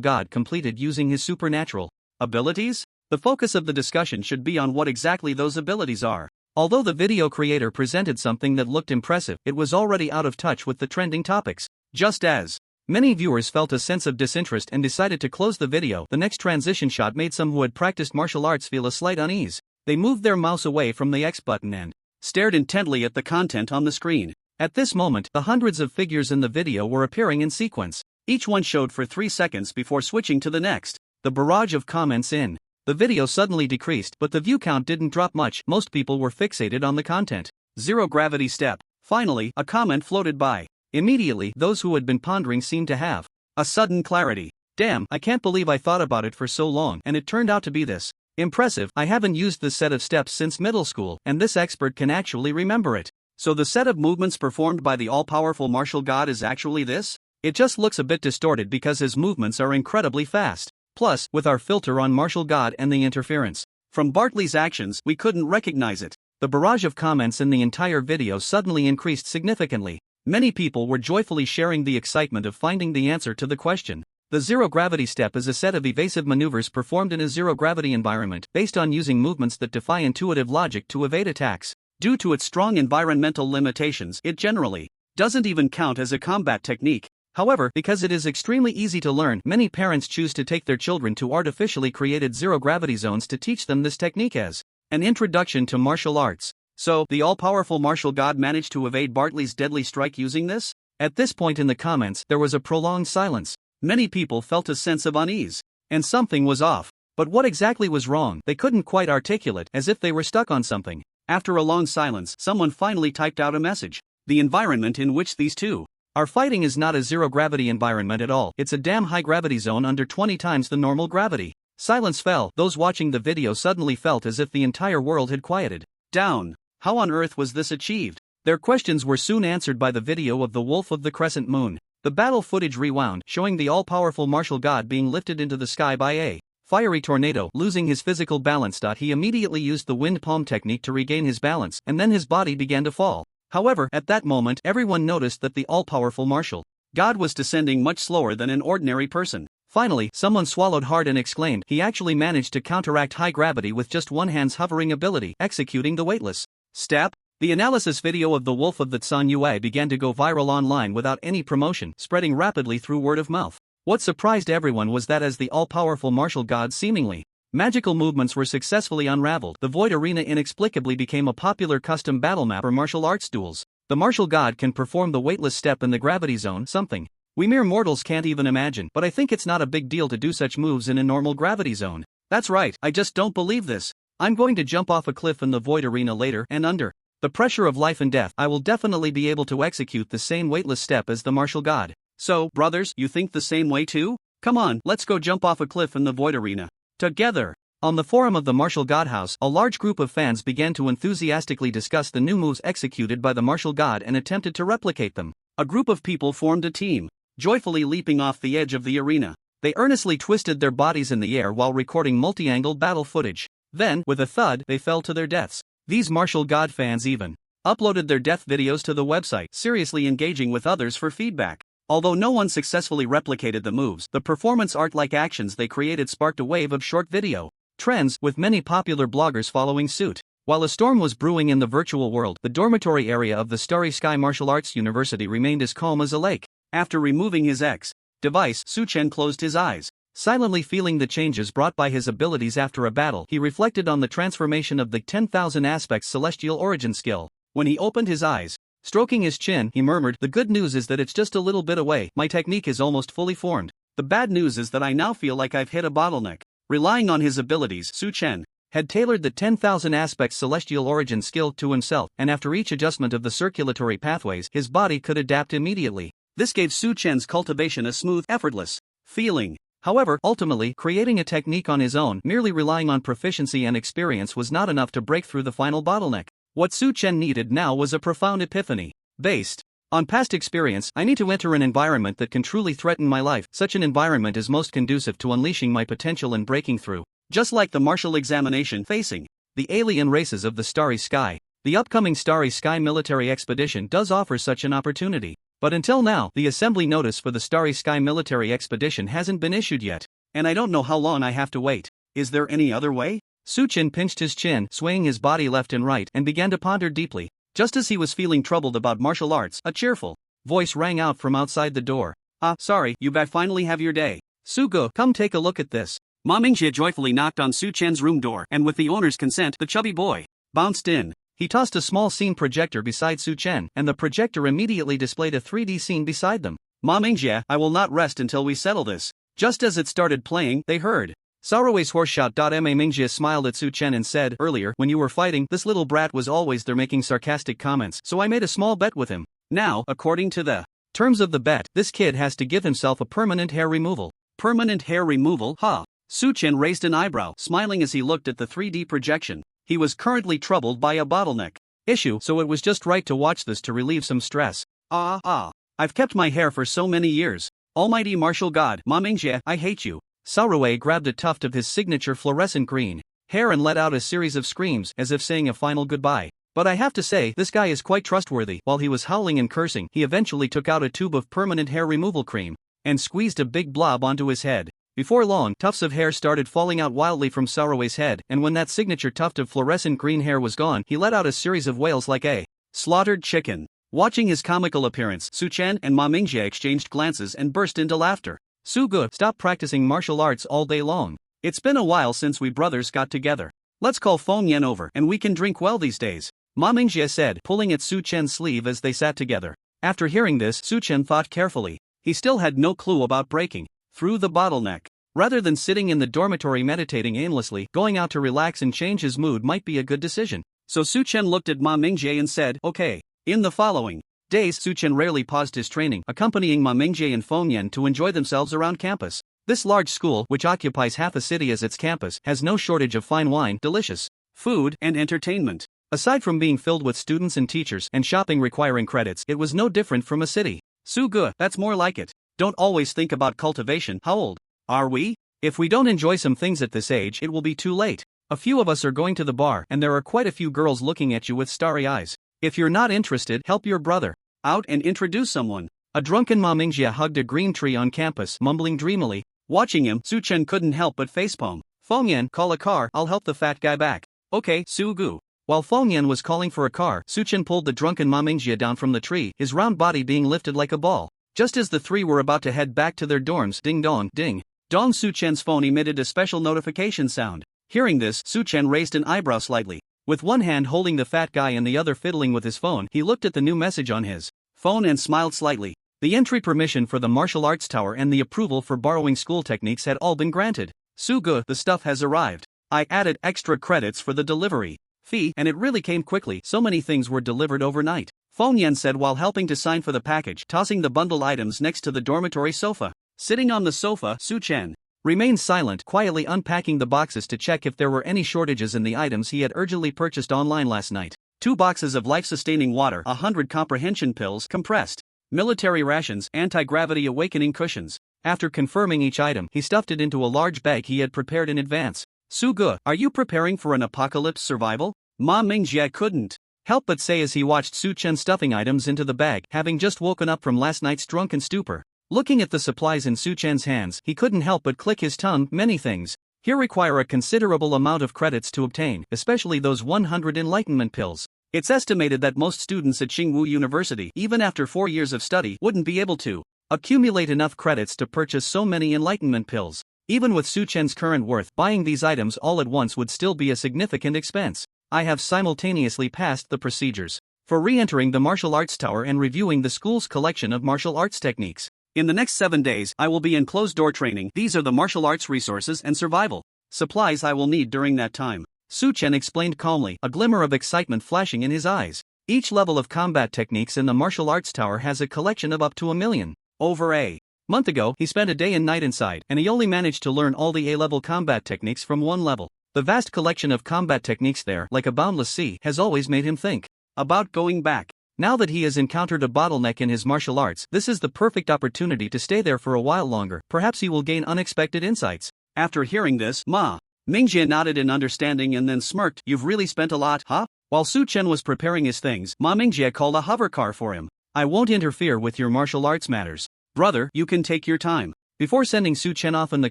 god completed using his supernatural abilities? The focus of the discussion should be on what exactly those abilities are. Although the video creator presented something that looked impressive, it was already out of touch with the trending topics. Just as Many viewers felt a sense of disinterest and decided to close the video. The next transition shot made some who had practiced martial arts feel a slight unease. They moved their mouse away from the X button and stared intently at the content on the screen. At this moment, the hundreds of figures in the video were appearing in sequence. Each one showed for 3 seconds before switching to the next. The barrage of comments in the video suddenly decreased, but the view count didn't drop much. Most people were fixated on the content. Zero gravity step. Finally, a comment floated by. Immediately, those who had been pondering seemed to have a sudden clarity. Damn, I can't believe I thought about it for so long and it turned out to be this. Impressive, I haven't used this set of steps since middle school, and this expert can actually remember it. So the set of movements performed by the all-powerful martial god is actually this? It just looks a bit distorted because his movements are incredibly fast. Plus, with our filter on martial god and the interference from Bartley's actions, we couldn't recognize it. The barrage of comments in the entire video suddenly increased significantly. Many people were joyfully sharing the excitement of finding the answer to the question. The zero-gravity step is a set of evasive maneuvers performed in a zero-gravity environment based on using movements that defy intuitive logic to evade attacks. Due to its strong environmental limitations, it generally doesn't even count as a combat technique. However, because it is extremely easy to learn, many parents choose to take their children to artificially created zero-gravity zones to teach them this technique as an introduction to martial arts. So, the all-powerful martial god managed to evade Bartley's deadly strike using this? At this point in the comments, there was a prolonged silence. Many people felt a sense of unease. And something was off. But what exactly was wrong? They couldn't quite articulate, as if they were stuck on something. After a long silence, someone finally typed out a message. The environment in which these two are fighting is not a zero-gravity environment at all. It's a damn high-gravity zone under 20 times the normal gravity. Silence fell. Those watching the video suddenly felt as if the entire world had quieted down. How on earth was this achieved? Their questions were soon answered by the video of the Wolf of the Crescent Moon. The battle footage rewound, showing the all-powerful martial god being lifted into the sky by a fiery tornado. Losing his physical balance, he immediately used the wind palm technique to regain his balance, and then his body began to fall. However, at that moment, everyone noticed that the all-powerful martial god was descending much slower than an ordinary person. Finally, someone swallowed hard and exclaimed, he actually managed to counteract high gravity with just one hand's hovering ability, executing the weightless step. The analysis video of the Wolf of the Tsan Yue began to go viral online without any promotion, spreading rapidly through word of mouth. What surprised everyone was that as the all-powerful martial god seemingly magical movements were successfully unraveled, the Void Arena inexplicably became a popular custom battle map for martial arts duels. The martial god can perform the weightless step in the gravity zone, something we mere mortals can't even imagine, but I think it's not a big deal to do such moves in a normal gravity zone. That's right, I just don't believe this. I'm going to jump off a cliff in the Void Arena later, and under the pressure of life and death, I will definitely be able to execute the same weightless step as the martial god. So, brothers, you think the same way too? Come on, let's go jump off a cliff in the Void Arena together. On the forum of the Martial God House, a large group of fans began to enthusiastically discuss the new moves executed by the martial god and attempted to replicate them. A group of people formed a team, joyfully leaping off the edge of the arena. They earnestly twisted their bodies in the air while recording multi-angled battle footage. Then, with a thud, they fell to their deaths. These martial god fans even uploaded their death videos to the website, seriously engaging with others for feedback. Although no one successfully replicated the moves, the performance art-like actions they created sparked a wave of short video trends, with many popular bloggers following suit. While a storm was brewing in the virtual world, the dormitory area of the Starry Sky Martial Arts University remained as calm as a lake. After removing his X device, Chen closed his eyes. Silently feeling the changes brought by his abilities after a battle, he reflected on the transformation of the 10,000 aspects celestial origin skill. When he opened his eyes, stroking his chin, he murmured, "The good news is that it's just a little bit away. My technique is almost fully formed. The bad news is that I now feel like I've hit a bottleneck." Relying on his abilities, Chen had tailored the 10,000 aspects celestial origin skill to himself, and after each adjustment of the circulatory pathways, his body could adapt immediately. This gave Chen's cultivation a smooth, effortless feeling. However, ultimately, creating a technique on his own, merely relying on proficiency and experience was not enough to break through the final bottleneck. What Chen needed now was a profound epiphany. Based on past experience, I need to enter an environment that can truly threaten my life. Such an environment is most conducive to unleashing my potential and breaking through. Just like the martial examination facing the alien races of the Starry Sky, the upcoming Starry Sky military expedition does offer such an opportunity. But until now, the assembly notice for the Starry Sky military expedition hasn't been issued yet. And I don't know how long I have to wait. Is there any other way? Chen pinched his chin, swaying his body left and right, and began to ponder deeply. Just as he was feeling troubled about martial arts, a cheerful voice rang out from outside the door. Sorry, you finally have your day. Sugo, come take a look at this. Ma Mingjie joyfully knocked on Su Chen's room door, and with the owner's consent, the chubby boy bounced in. He tossed a small scene projector beside Su Chen, and the projector immediately displayed a 3D scene beside them. Ma Mingjie, I will not rest until we settle this. Just as it started playing, they heard Saraway's horse shout. Ma Mingjie smiled at Su Chen and said, earlier, when you were fighting, this little brat was always there making sarcastic comments, so I made a small bet with him. Now, according to the terms of the bet, this kid has to give himself a permanent hair removal. Permanent hair removal, huh? Su Chen raised an eyebrow, smiling as he looked at the 3D projection. He was currently troubled by a bottleneck issue, so it was just right to watch this to relieve some stress. I've kept my hair for so many years. Almighty martial god, Ma Mingjie, I hate you. Saraway grabbed a tuft of his signature fluorescent green hair and let out a series of screams as if saying a final goodbye. But I have to say, this guy is quite trustworthy. While he was howling and cursing, he eventually took out a tube of permanent hair removal cream and squeezed a big blob onto his head. Before long, tufts of hair started falling out wildly from Saraway's head, and when that signature tuft of fluorescent green hair was gone, he let out a series of wails like a slaughtered chicken. Watching his comical appearance, Su Chen and Ma Mingjie exchanged glances and burst into laughter. Sugu, stop practicing martial arts all day long. It's been a while since we brothers got together. Let's call Feng Yan over and we can drink well these days, Ma Mingjie said, pulling at Su Chen's sleeve as they sat together. After hearing this, Su Chen thought carefully. He still had no clue about breaking through the bottleneck. Rather than sitting in the dormitory meditating aimlessly, going out to relax and change his mood might be a good decision. So Su Chen looked at Ma Mingjie and said, okay. In the following days, Su Chen rarely paused his training, accompanying Ma Mingjie and Feng Yan to enjoy themselves around campus. This large school, which occupies half a city as its campus, has no shortage of fine wine, delicious food, and entertainment. Aside from being filled with students and teachers and shopping requiring credits, it was no different from a city. Sugu, that's more like it. Don't always think about cultivation. How old are we? If we don't enjoy some things at this age, it will be too late. A few of us are going to the bar, and there are quite a few girls looking at you with starry eyes. If you're not interested, help your brother out and introduce someone. A drunken Ma Mingjie hugged a green tree on campus, mumbling dreamily. Watching him, Su Chen couldn't help but facepalm. Feng Yan, call a car, I'll help the fat guy back. Okay, Sugu. While Feng Yan was calling for a car, Su Chen pulled the drunken Ma Mingjie down from the tree, his round body being lifted like a ball. Just as the three were about to head back to their dorms, ding dong, ding dong, Su Chen's phone emitted a special notification sound. Hearing this, Su Chen raised an eyebrow slightly. With one hand holding the fat guy and the other fiddling with his phone, he looked at the new message on his phone and smiled slightly. The entry permission for the martial arts tower and the approval for borrowing school techniques had all been granted. Sugu, the stuff has arrived. I added extra credits for the delivery fee, and it really came quickly. So many things were delivered overnight. Feng Yan said while helping to sign for the package, tossing the bundled items next to the dormitory sofa. Sitting on the sofa, Su Chen remained silent, quietly unpacking the boxes to check if there were any shortages in the items he had urgently purchased online last night. 2 boxes of life-sustaining water, 100 comprehension pills, compressed military rations, anti-gravity awakening cushions. After confirming each item, he stuffed it into a large bag he had prepared in advance. Sugu, are you preparing for an apocalypse survival? Ma Mingjie couldn't help but say as he watched Su Chen stuffing items into the bag, having just woken up from last night's drunken stupor. Looking at the supplies in Su Chen's hands, he couldn't help but click his tongue. Many things here require a considerable amount of credits to obtain, especially those 100 enlightenment pills. It's estimated that most students at Tsinghua University, even after 4 years of study, wouldn't be able to accumulate enough credits to purchase so many enlightenment pills. Even with Su Chen's current worth, buying these items all at once would still be a significant expense. I have simultaneously passed the procedures for re-entering the martial arts tower and reviewing the school's collection of martial arts techniques. In the next 7 days, I will be in closed-door training. These are the martial arts resources and survival supplies I will need during that time. Su Chen explained calmly, a glimmer of excitement flashing in his eyes. Each level of combat techniques in the martial arts tower has a collection of up to 1 million. Over a month ago, he spent a day and night inside, and he only managed to learn all the A-level combat techniques from 1 level. The vast collection of combat techniques there, like a boundless sea, has always made him think about going back. Now that he has encountered a bottleneck in his martial arts, this is the perfect opportunity to stay there for a while longer. Perhaps he will gain unexpected insights. After hearing this, Ma Mingjie nodded in understanding and then smirked. You've really spent a lot, huh? While Su Chen was preparing his things, Ma Mingjie called a hover car for him. I won't interfere with your martial arts matters. Brother, you can take your time. Before sending Su Chen off in the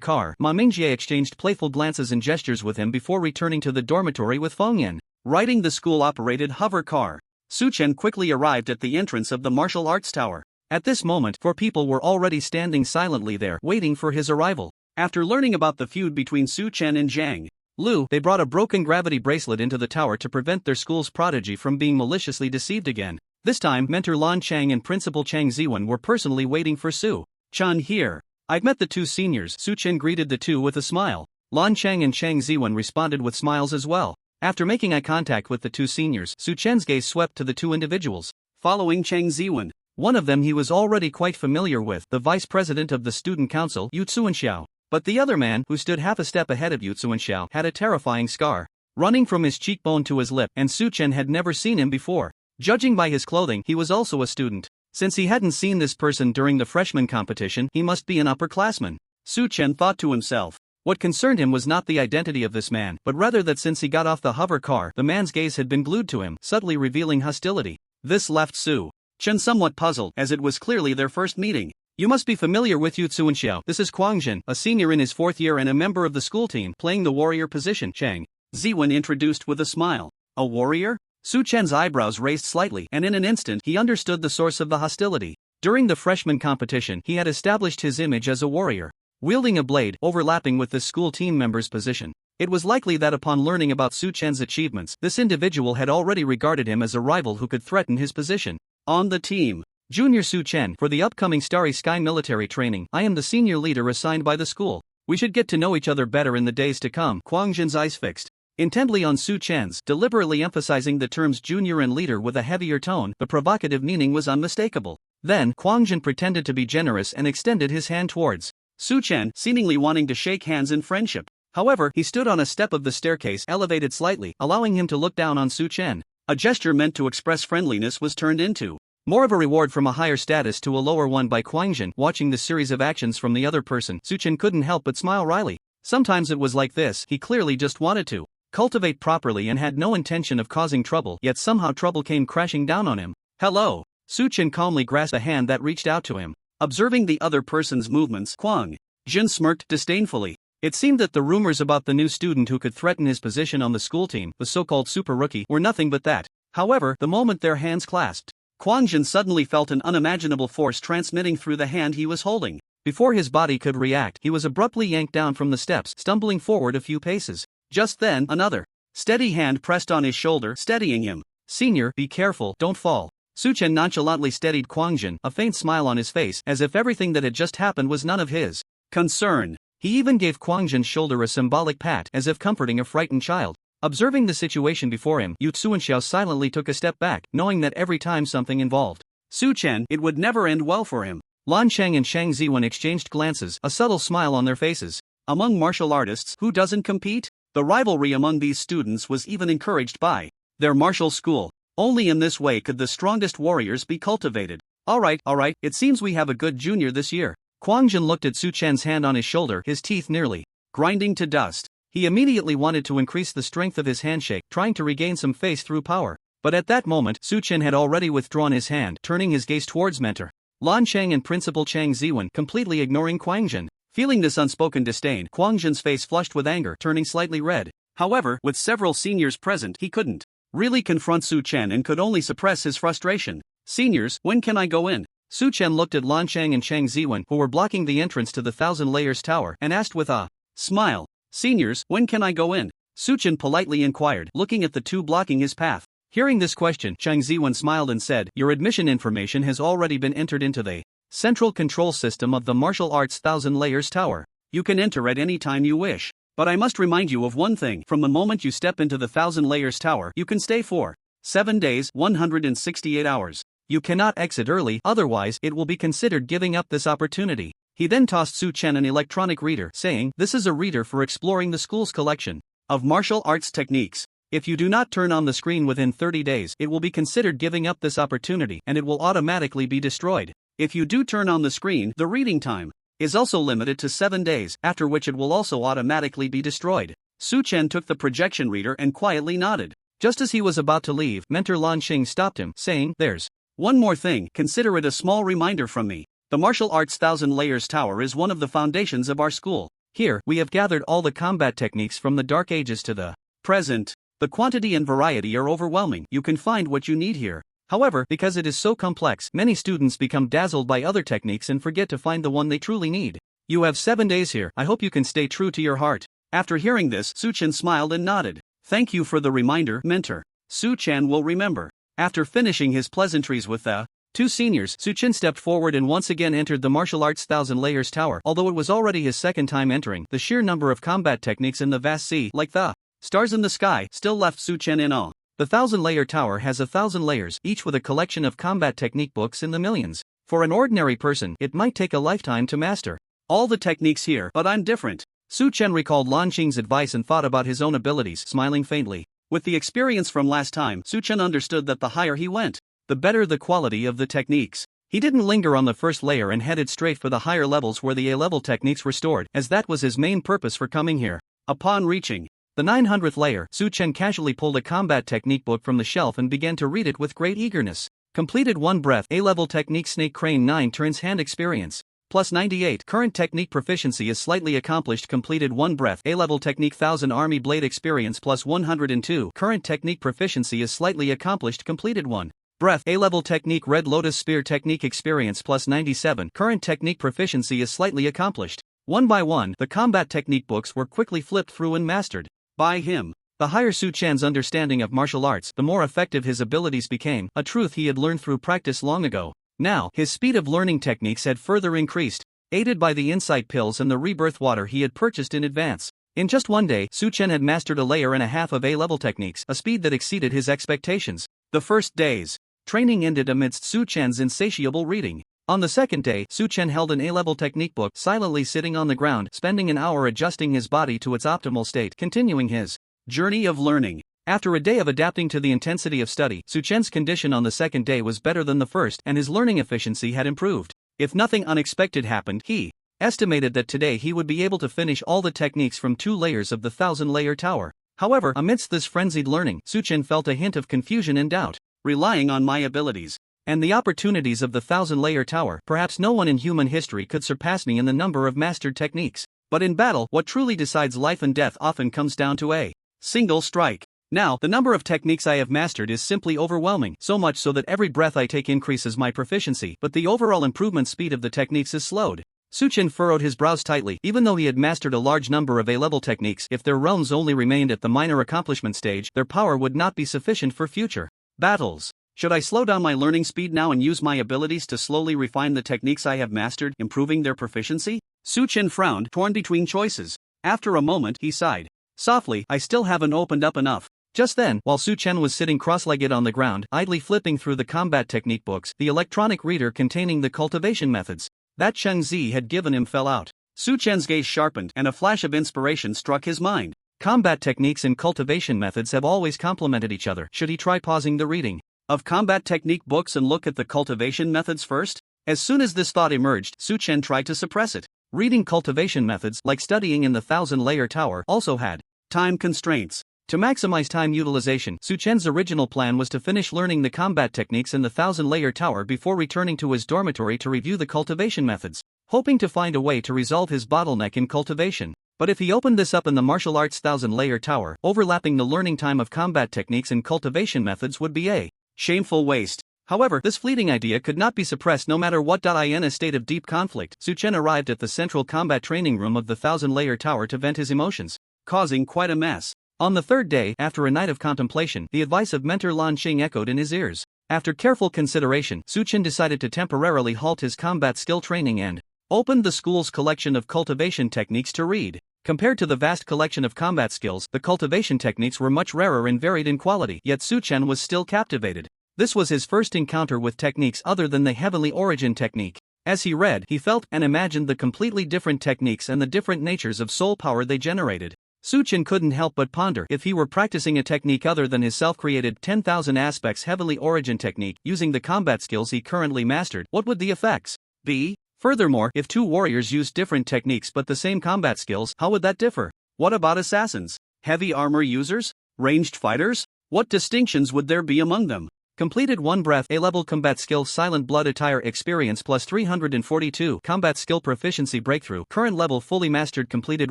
car, Ma Mingjie exchanged playful glances and gestures with him before returning to the dormitory with Feng Yan. Riding the school-operated hover car, Su Chen quickly arrived at the entrance of the martial arts tower. At this moment, 4 people were already standing silently there, waiting for his arrival. After learning about the feud between Su Chen and Zhang Lu, they brought a broken gravity bracelet into the tower to prevent their school's prodigy from being maliciously deceived again. This time, mentor Lan Chang and Principal Chang Ziwen were personally waiting for Su Chen here. I've met the 2 seniors. Su Chen greeted the 2 with a smile. Lan Chang and Chang Ziwen responded with smiles as well. After making eye contact with the 2 seniors, Su Chen's gaze swept to the 2 individuals. Following Chang Ziwen, one of them he was already quite familiar with, the vice president of the student council, Yu Tsuanxiao. But the other man, who stood half a step ahead of Yu Tsuanxiao, had a terrifying scar running from his cheekbone to his lip, and Su Chen had never seen him before. Judging by his clothing, he was also a student. Since he hadn't seen this person during the freshman competition, he must be an upperclassman. Su Chen thought to himself. What concerned him was not the identity of this man, but rather that since he got off the hover car, the man's gaze had been glued to him, subtly revealing hostility. This left Su Chen somewhat puzzled, as it was clearly their first meeting. You must be familiar with Yu Tsuanxiao. This is Kuang Jin, a senior in his 4th year and a member of the school team, playing the warrior position. Chang Ziwen introduced with a smile. A warrior? Su Chen's eyebrows raised slightly, and in an instant he understood the source of the hostility. During the freshman competition, he had established his image as a warrior, wielding a blade, overlapping with this school team member's position. It was likely that upon learning about Su Chen's achievements, this individual had already regarded him as a rival who could threaten his position. On the team, Junior Su Chen, for the upcoming Starry Sky military training, I am the senior leader assigned by the school. We should get to know each other better in the days to come. Kuang Jin's eyes fixed intently on Su Chen's, deliberately emphasizing the terms junior and leader with a heavier tone. The provocative meaning was unmistakable. Then, Kuang Jin pretended to be generous and extended his hand towards Su Chen, seemingly wanting to shake hands in friendship. However, he stood on a step of the staircase, elevated slightly, allowing him to look down on Su Chen. A gesture meant to express friendliness was turned into more of a reward from a higher status to a lower one by Kuang Jin. Watching the series of actions from the other person, Su Chen couldn't help but smile wryly. Sometimes it was like this, he clearly just wanted to cultivate properly and had no intention of causing trouble, yet somehow trouble came crashing down on him. Hello. Su Chen calmly grasped a hand that reached out to him. Observing the other person's movements, Kuang Jin smirked disdainfully. It seemed that the rumors about the new student who could threaten his position on the school team, the so-called super rookie, were nothing but that. However, the moment their hands clasped, Kuang Jin suddenly felt an unimaginable force transmitting through the hand he was holding. Before his body could react, he was abruptly yanked down from the steps, stumbling forward a few paces. Just then, another steady hand pressed on his shoulder, steadying him. Senior, be careful, don't fall. Su Chen nonchalantly steadied Kuang Jin, a faint smile on his face, as if everything that had just happened was none of his concern. He even gave Kuang Jin's shoulder a symbolic pat, as if comforting a frightened child. Observing the situation before him, Yu Tsuanxiao silently took a step back, knowing that every time something involved Su Chen, it would never end well for him. Lan Chang and Chang Ziwen exchanged glances, a subtle smile on their faces. Among martial artists, who doesn't compete? The rivalry among these students was even encouraged by their martial school. Only in this way could the strongest warriors be cultivated. Alright, it seems we have a good junior this year. Kuang Jin looked at Su Chen's hand on his shoulder, his teeth nearly grinding to dust. He immediately wanted to increase the strength of his handshake, trying to regain some face through power. But at that moment, Su Chen had already withdrawn his hand, turning his gaze towards mentor Lan Chang and Principal Chang Ziwen, completely ignoring Kuang Jin. Feeling this unspoken disdain, Kuang Jin's face flushed with anger, turning slightly red. However, with several seniors present, he couldn't really confront Su Chen and could only suppress his frustration. Seniors, when can I go in? Su Chen looked at Lan Chang and Chang Ziwen, who were blocking the entrance to the Thousand Layers Tower, and asked with a smile. Seniors, when can I go in? Su Chen politely inquired, looking at the 2 blocking his path. Hearing this question, Chang Ziwen smiled and said, your admission information has already been entered into the central control system of the martial arts Thousand Layers Tower. You can enter at any time you wish. But I must remind you of one thing, from the moment you step into the Thousand Layers Tower, you can stay for 7 days, 168 hours. You cannot exit early, otherwise it will be considered giving up this opportunity. He then tossed Su Chen an electronic reader, saying, this is a reader for exploring the school's collection of martial arts techniques. If you do not turn on the screen within 30 days, it will be considered giving up this opportunity, and it will automatically be destroyed. If you do turn on the screen, the reading time is also limited to 7 days, after which it will also automatically be destroyed. Su Chen took the projection reader and quietly nodded. Just as he was about to leave, mentor Lan Xing stopped him, saying, there's one more thing, consider it a small reminder from me. The Martial Arts Thousand Layers Tower is one of the foundations of our school. Here, we have gathered all the combat techniques from the Dark Ages to the present. The quantity and variety are overwhelming. You can find what you need here. However, because it is so complex, many students become dazzled by other techniques and forget to find the one they truly need. You have 7 days here, I hope you can stay true to your heart. After hearing this, Su-chan smiled and nodded. Thank you for the reminder, mentor. Su-chan will remember. After finishing his pleasantries with the two seniors, Su-chan stepped forward and once again entered the martial arts Thousand Layers Tower. Although it was already his second time entering, the sheer number of combat techniques in the vast sea, like the stars in the sky, still left Su-chan in awe. The Thousand-Layer Tower has 1,000 layers, each with a collection of combat technique books in the millions. For an ordinary person, it might take a lifetime to master all the techniques here, but I'm different. Su-chan recalled Lan Qing's advice and thought about his own abilities, smiling faintly. With the experience from last time, Su-chan understood that the higher he went, the better the quality of the techniques. He didn't linger on the first layer and headed straight for the higher levels where the A-level techniques were stored, as that was his main purpose for coming here. Upon reaching the 900th layer, Su-chan casually pulled a combat technique book from the shelf and began to read it with great eagerness. Completed 1 breath, A-level technique Snake Crane 9 turns hand experience. Plus 98, current technique proficiency is slightly accomplished. Completed 1 breath, A-level technique 1000 army blade experience plus 102, current technique proficiency is slightly accomplished. Completed 1 breath, A-level technique red lotus spear technique experience plus 97, current technique proficiency is slightly accomplished. One by one, the combat technique books were quickly flipped through and mastered by him. The higher Su-chan's understanding of martial arts, the more effective his abilities became, a truth he had learned through practice long ago. Now, his speed of learning techniques had further increased, aided by the insight pills and the rebirth water he had purchased in advance. In just one day, Su-chan had mastered a layer and a half of A-level techniques, a speed that exceeded his expectations. The first day's training ended amidst Su-chan's insatiable reading. On the second day, Su-chan held an A-level technique book, silently sitting on the ground, spending an hour adjusting his body to its optimal state, continuing his journey of learning. After a day of adapting to the intensity of study, Su-chan's condition on the second day was better than the first, and his learning efficiency had improved. If nothing unexpected happened, he estimated that today he would be able to finish all the techniques from 2 layers of the 1000-layer tower. However, amidst this frenzied learning, Su-chan felt a hint of confusion and doubt. Relying on my abilities and the opportunities of the 1000-layer tower, perhaps no one in human history could surpass me in the number of mastered techniques. But in battle, what truly decides life and death often comes down to a single strike. Now, the number of techniques I have mastered is simply overwhelming, so much so that every breath I take increases my proficiency, but the overall improvement speed of the techniques is slowed. Su-chan furrowed his brows tightly. Even though he had mastered a large number of A-level techniques, if their realms only remained at the minor accomplishment stage, their power would not be sufficient for future battles. Should I slow down my learning speed now and use my abilities to slowly refine the techniques I have mastered, improving their proficiency? Su-chan frowned, torn between choices. After a moment, he sighed softly. I still haven't opened up enough. Just then, while Su-chan was sitting cross-legged on the ground, idly flipping through the combat technique books, the electronic reader containing the cultivation methods that Cheng Zi had given him fell out. Su-chan's gaze sharpened, and a flash of inspiration struck his mind. Combat techniques and cultivation methods have always complemented each other. Should he try pausing the reading of combat technique books and look at the cultivation methods first? As soon as this thought emerged, Su-chan tried to suppress it. Reading cultivation methods, like studying in the 1000-layer tower, also had time constraints. To maximize time utilization, Su-chan's original plan was to finish learning the combat techniques in the 1000-layer tower before returning to his dormitory to review the cultivation methods, hoping to find a way to resolve his bottleneck in cultivation. But if he opened this up in the martial arts 1000-layer tower, overlapping the learning time of combat techniques and cultivation methods would be a shameful waste. However, this fleeting idea could not be suppressed no matter what. In a state of deep conflict, Su-chan arrived at the central combat training room of the 1000-layer tower to vent his emotions, causing quite a mess. On the third day, after a night of contemplation, the advice of mentor Lan Qing echoed in his ears. After careful consideration, Su-chan decided to temporarily halt his combat skill training and opened the school's collection of cultivation techniques to read. Compared to the vast collection of combat skills, the cultivation techniques were much rarer and varied in quality, yet Su-chan was still captivated. This was his first encounter with techniques other than the Heavenly Origin technique. As he read, he felt and imagined the completely different techniques and the different natures of soul power they generated. Su-chan couldn't help but ponder, if he were practicing a technique other than his self-created 10,000 aspects Heavenly Origin technique, using the combat skills he currently mastered, what would the effects be? Furthermore, if two warriors used different techniques but the same combat skills, how would that differ? What about assassins? Heavy armor users? Ranged fighters? What distinctions would there be among them? Completed 1 breath, A-level combat skill Silent Blood attire experience plus 342, combat skill proficiency breakthrough, current level fully mastered. Completed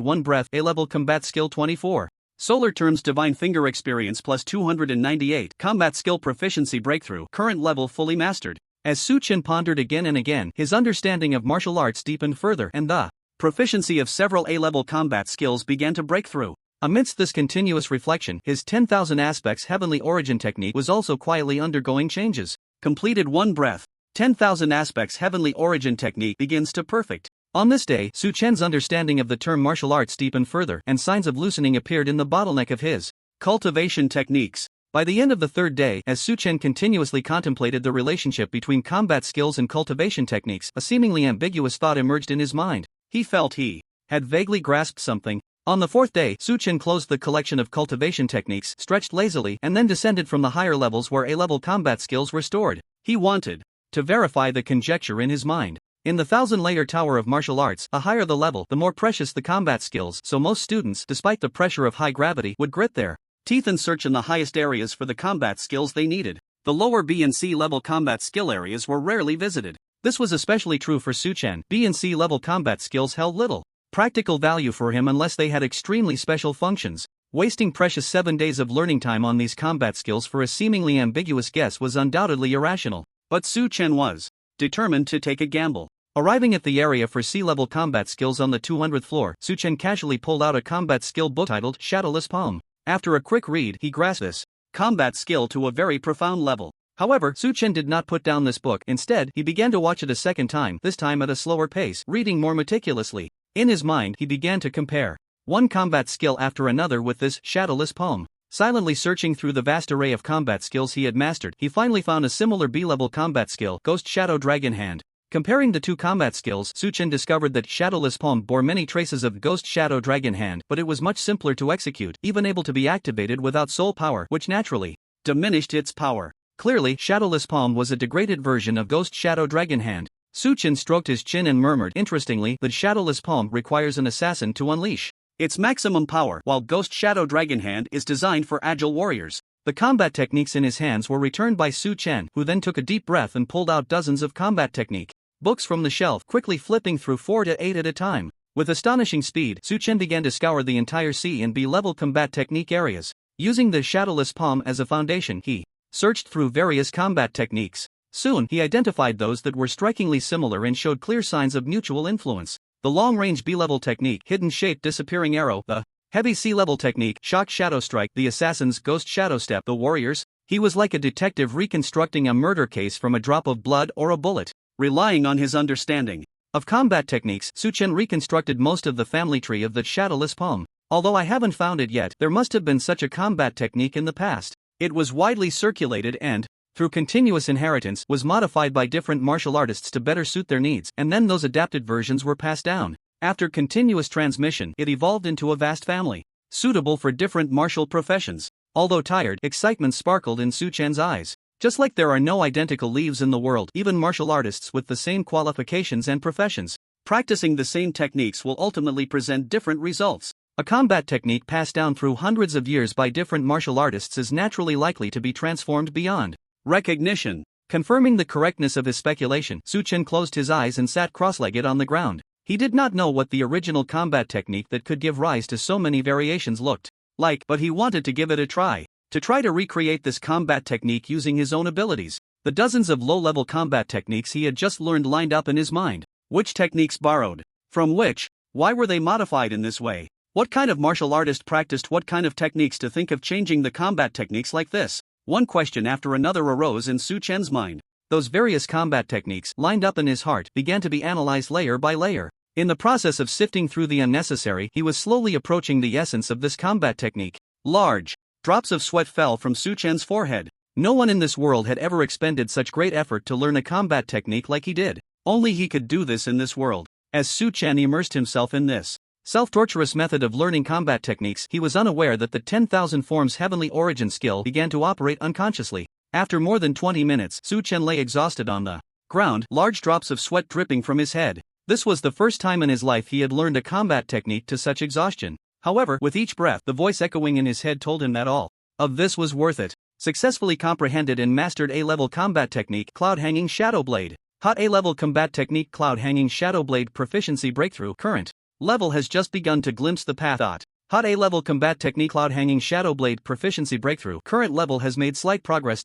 1 breath, A-level combat skill 24. Solar Terms Divine Finger Experience plus 298. Combat Skill Proficiency Breakthrough. Current level fully mastered. As Su Chen pondered again and again, his understanding of martial arts deepened further, and the proficiency of several A-level combat skills began to break through. Amidst this continuous reflection, his 10,000 aspects heavenly origin technique was also quietly undergoing changes. Completed one breath. 10,000 aspects heavenly origin technique begins to perfect. On this day, Su Chen's understanding of the term martial arts deepened further, and signs of loosening appeared in the bottleneck of his cultivation techniques. By the end of the third day, as Su Chen continuously contemplated the relationship between combat skills and cultivation techniques, a seemingly ambiguous thought emerged in his mind. He felt he had vaguely grasped something. On the fourth day, Su Chen closed the collection of cultivation techniques, stretched lazily, and then descended from the higher levels where A-level combat skills were stored. He wanted to verify the conjecture in his mind. In the 1,000-layer tower of martial arts, the higher the level, the more precious the combat skills, so most students, despite the pressure of high gravity, would grit their teeth and search in the highest areas for the combat skills they needed. The lower B and C level combat skill areas were rarely visited. This was especially true for Su Chen. B and C level combat skills held little practical value for him unless they had extremely special functions. Wasting precious 7 days of learning time on these combat skills for a seemingly ambiguous guess was undoubtedly irrational. But Su Chen was determined to take a gamble. Arriving at the area for C-level combat skills on the 200th floor, Su Chen casually pulled out a combat skill book titled Shadowless Palm. After a quick read, he grasped this combat skill to a very profound level. However, Su Chen did not put down this book. Instead, he began to watch it a second time, this time at a slower pace, reading more meticulously. In his mind, he began to compare one combat skill after another with this shadowless palm. Silently searching through the vast array of combat skills he had mastered, he finally found a similar B-level combat skill, Ghost Shadow Dragon Hand. Comparing the two combat skills, Su Chen discovered that Shadowless Palm bore many traces of Ghost Shadow Dragon Hand, but it was much simpler to execute, even able to be activated without soul power, which naturally diminished its power. Clearly, Shadowless Palm was a degraded version of Ghost Shadow Dragon Hand. Su Chen stroked his chin and murmured, interestingly, that Shadowless Palm requires an assassin to unleash its maximum power, while Ghost Shadow Dragon Hand is designed for agile warriors. The combat techniques in his hands were returned by Su Chen, who then took a deep breath and pulled out dozens of combat technique books from the shelf, quickly flipping through 4 to 8 at a time. With astonishing speed, Su Chen began to scour the entire C and B level combat technique areas. Using the Shadowless Palm as a foundation, he searched through various combat techniques. Soon, he identified those that were strikingly similar and showed clear signs of mutual influence. The long-range B-level technique, Hidden Shape Disappearing Arrow, the heavy C-level technique, Shock Shadow Strike, the assassin's Ghost Shadow Step, the warriors. He was like a detective reconstructing a murder case from a drop of blood or a bullet. Relying on his understanding of combat techniques, Su Chen reconstructed most of the family tree of the Shadowless Palm. Although I haven't found it yet, there must have been such a combat technique in the past. It was widely circulated and, through continuous inheritance, was modified by different martial artists to better suit their needs, and then those adapted versions were passed down. After continuous transmission, it evolved into a vast family, suitable for different martial professions. Although tired, excitement sparkled in Su Chen's eyes. Just like there are no identical leaves in the world, even martial artists with the same qualifications and professions, practicing the same techniques will ultimately present different results. A combat technique passed down through hundreds of years by different martial artists is naturally likely to be transformed beyond recognition. Confirming the correctness of his speculation, Su Chen closed his eyes and sat cross-legged on the ground. He did not know what the original combat technique that could give rise to so many variations looked like, but he wanted to give it a try. To try to recreate this combat technique using his own abilities. The dozens of low-level combat techniques he had just learned lined up in his mind. Which techniques borrowed? From which? Why were they modified in this way? What kind of martial artist practiced what kind of techniques to think of changing the combat techniques like this? One question after another arose in Su Chen's mind. Those various combat techniques, lined up in his heart, began to be analyzed layer by layer. In the process of sifting through the unnecessary, he was slowly approaching the essence of this combat technique. Large drops of sweat fell from Su Chen's forehead. No one in this world had ever expended such great effort to learn a combat technique like he did. Only he could do this in this world. As Su Chen immersed himself in this self-torturous method of learning combat techniques, he was unaware that the 10,000 forms heavenly origin skill began to operate unconsciously. After more than 20 minutes, Su Chen lay exhausted on the ground, large drops of sweat dripping from his head. This was the first time in his life he had learned a combat technique to such exhaustion. However, with each breath, the voice echoing in his head told him that all of this was worth it. Successfully comprehended and mastered A-level combat technique, Cloud Hanging Shadow Blade. Hot A-level combat technique, Cloud Hanging Shadow Blade proficiency breakthrough. Current level has just begun to glimpse the path. Hot A-level combat technique cloud hanging shadow blade proficiency breakthrough. Current level has made slight progress.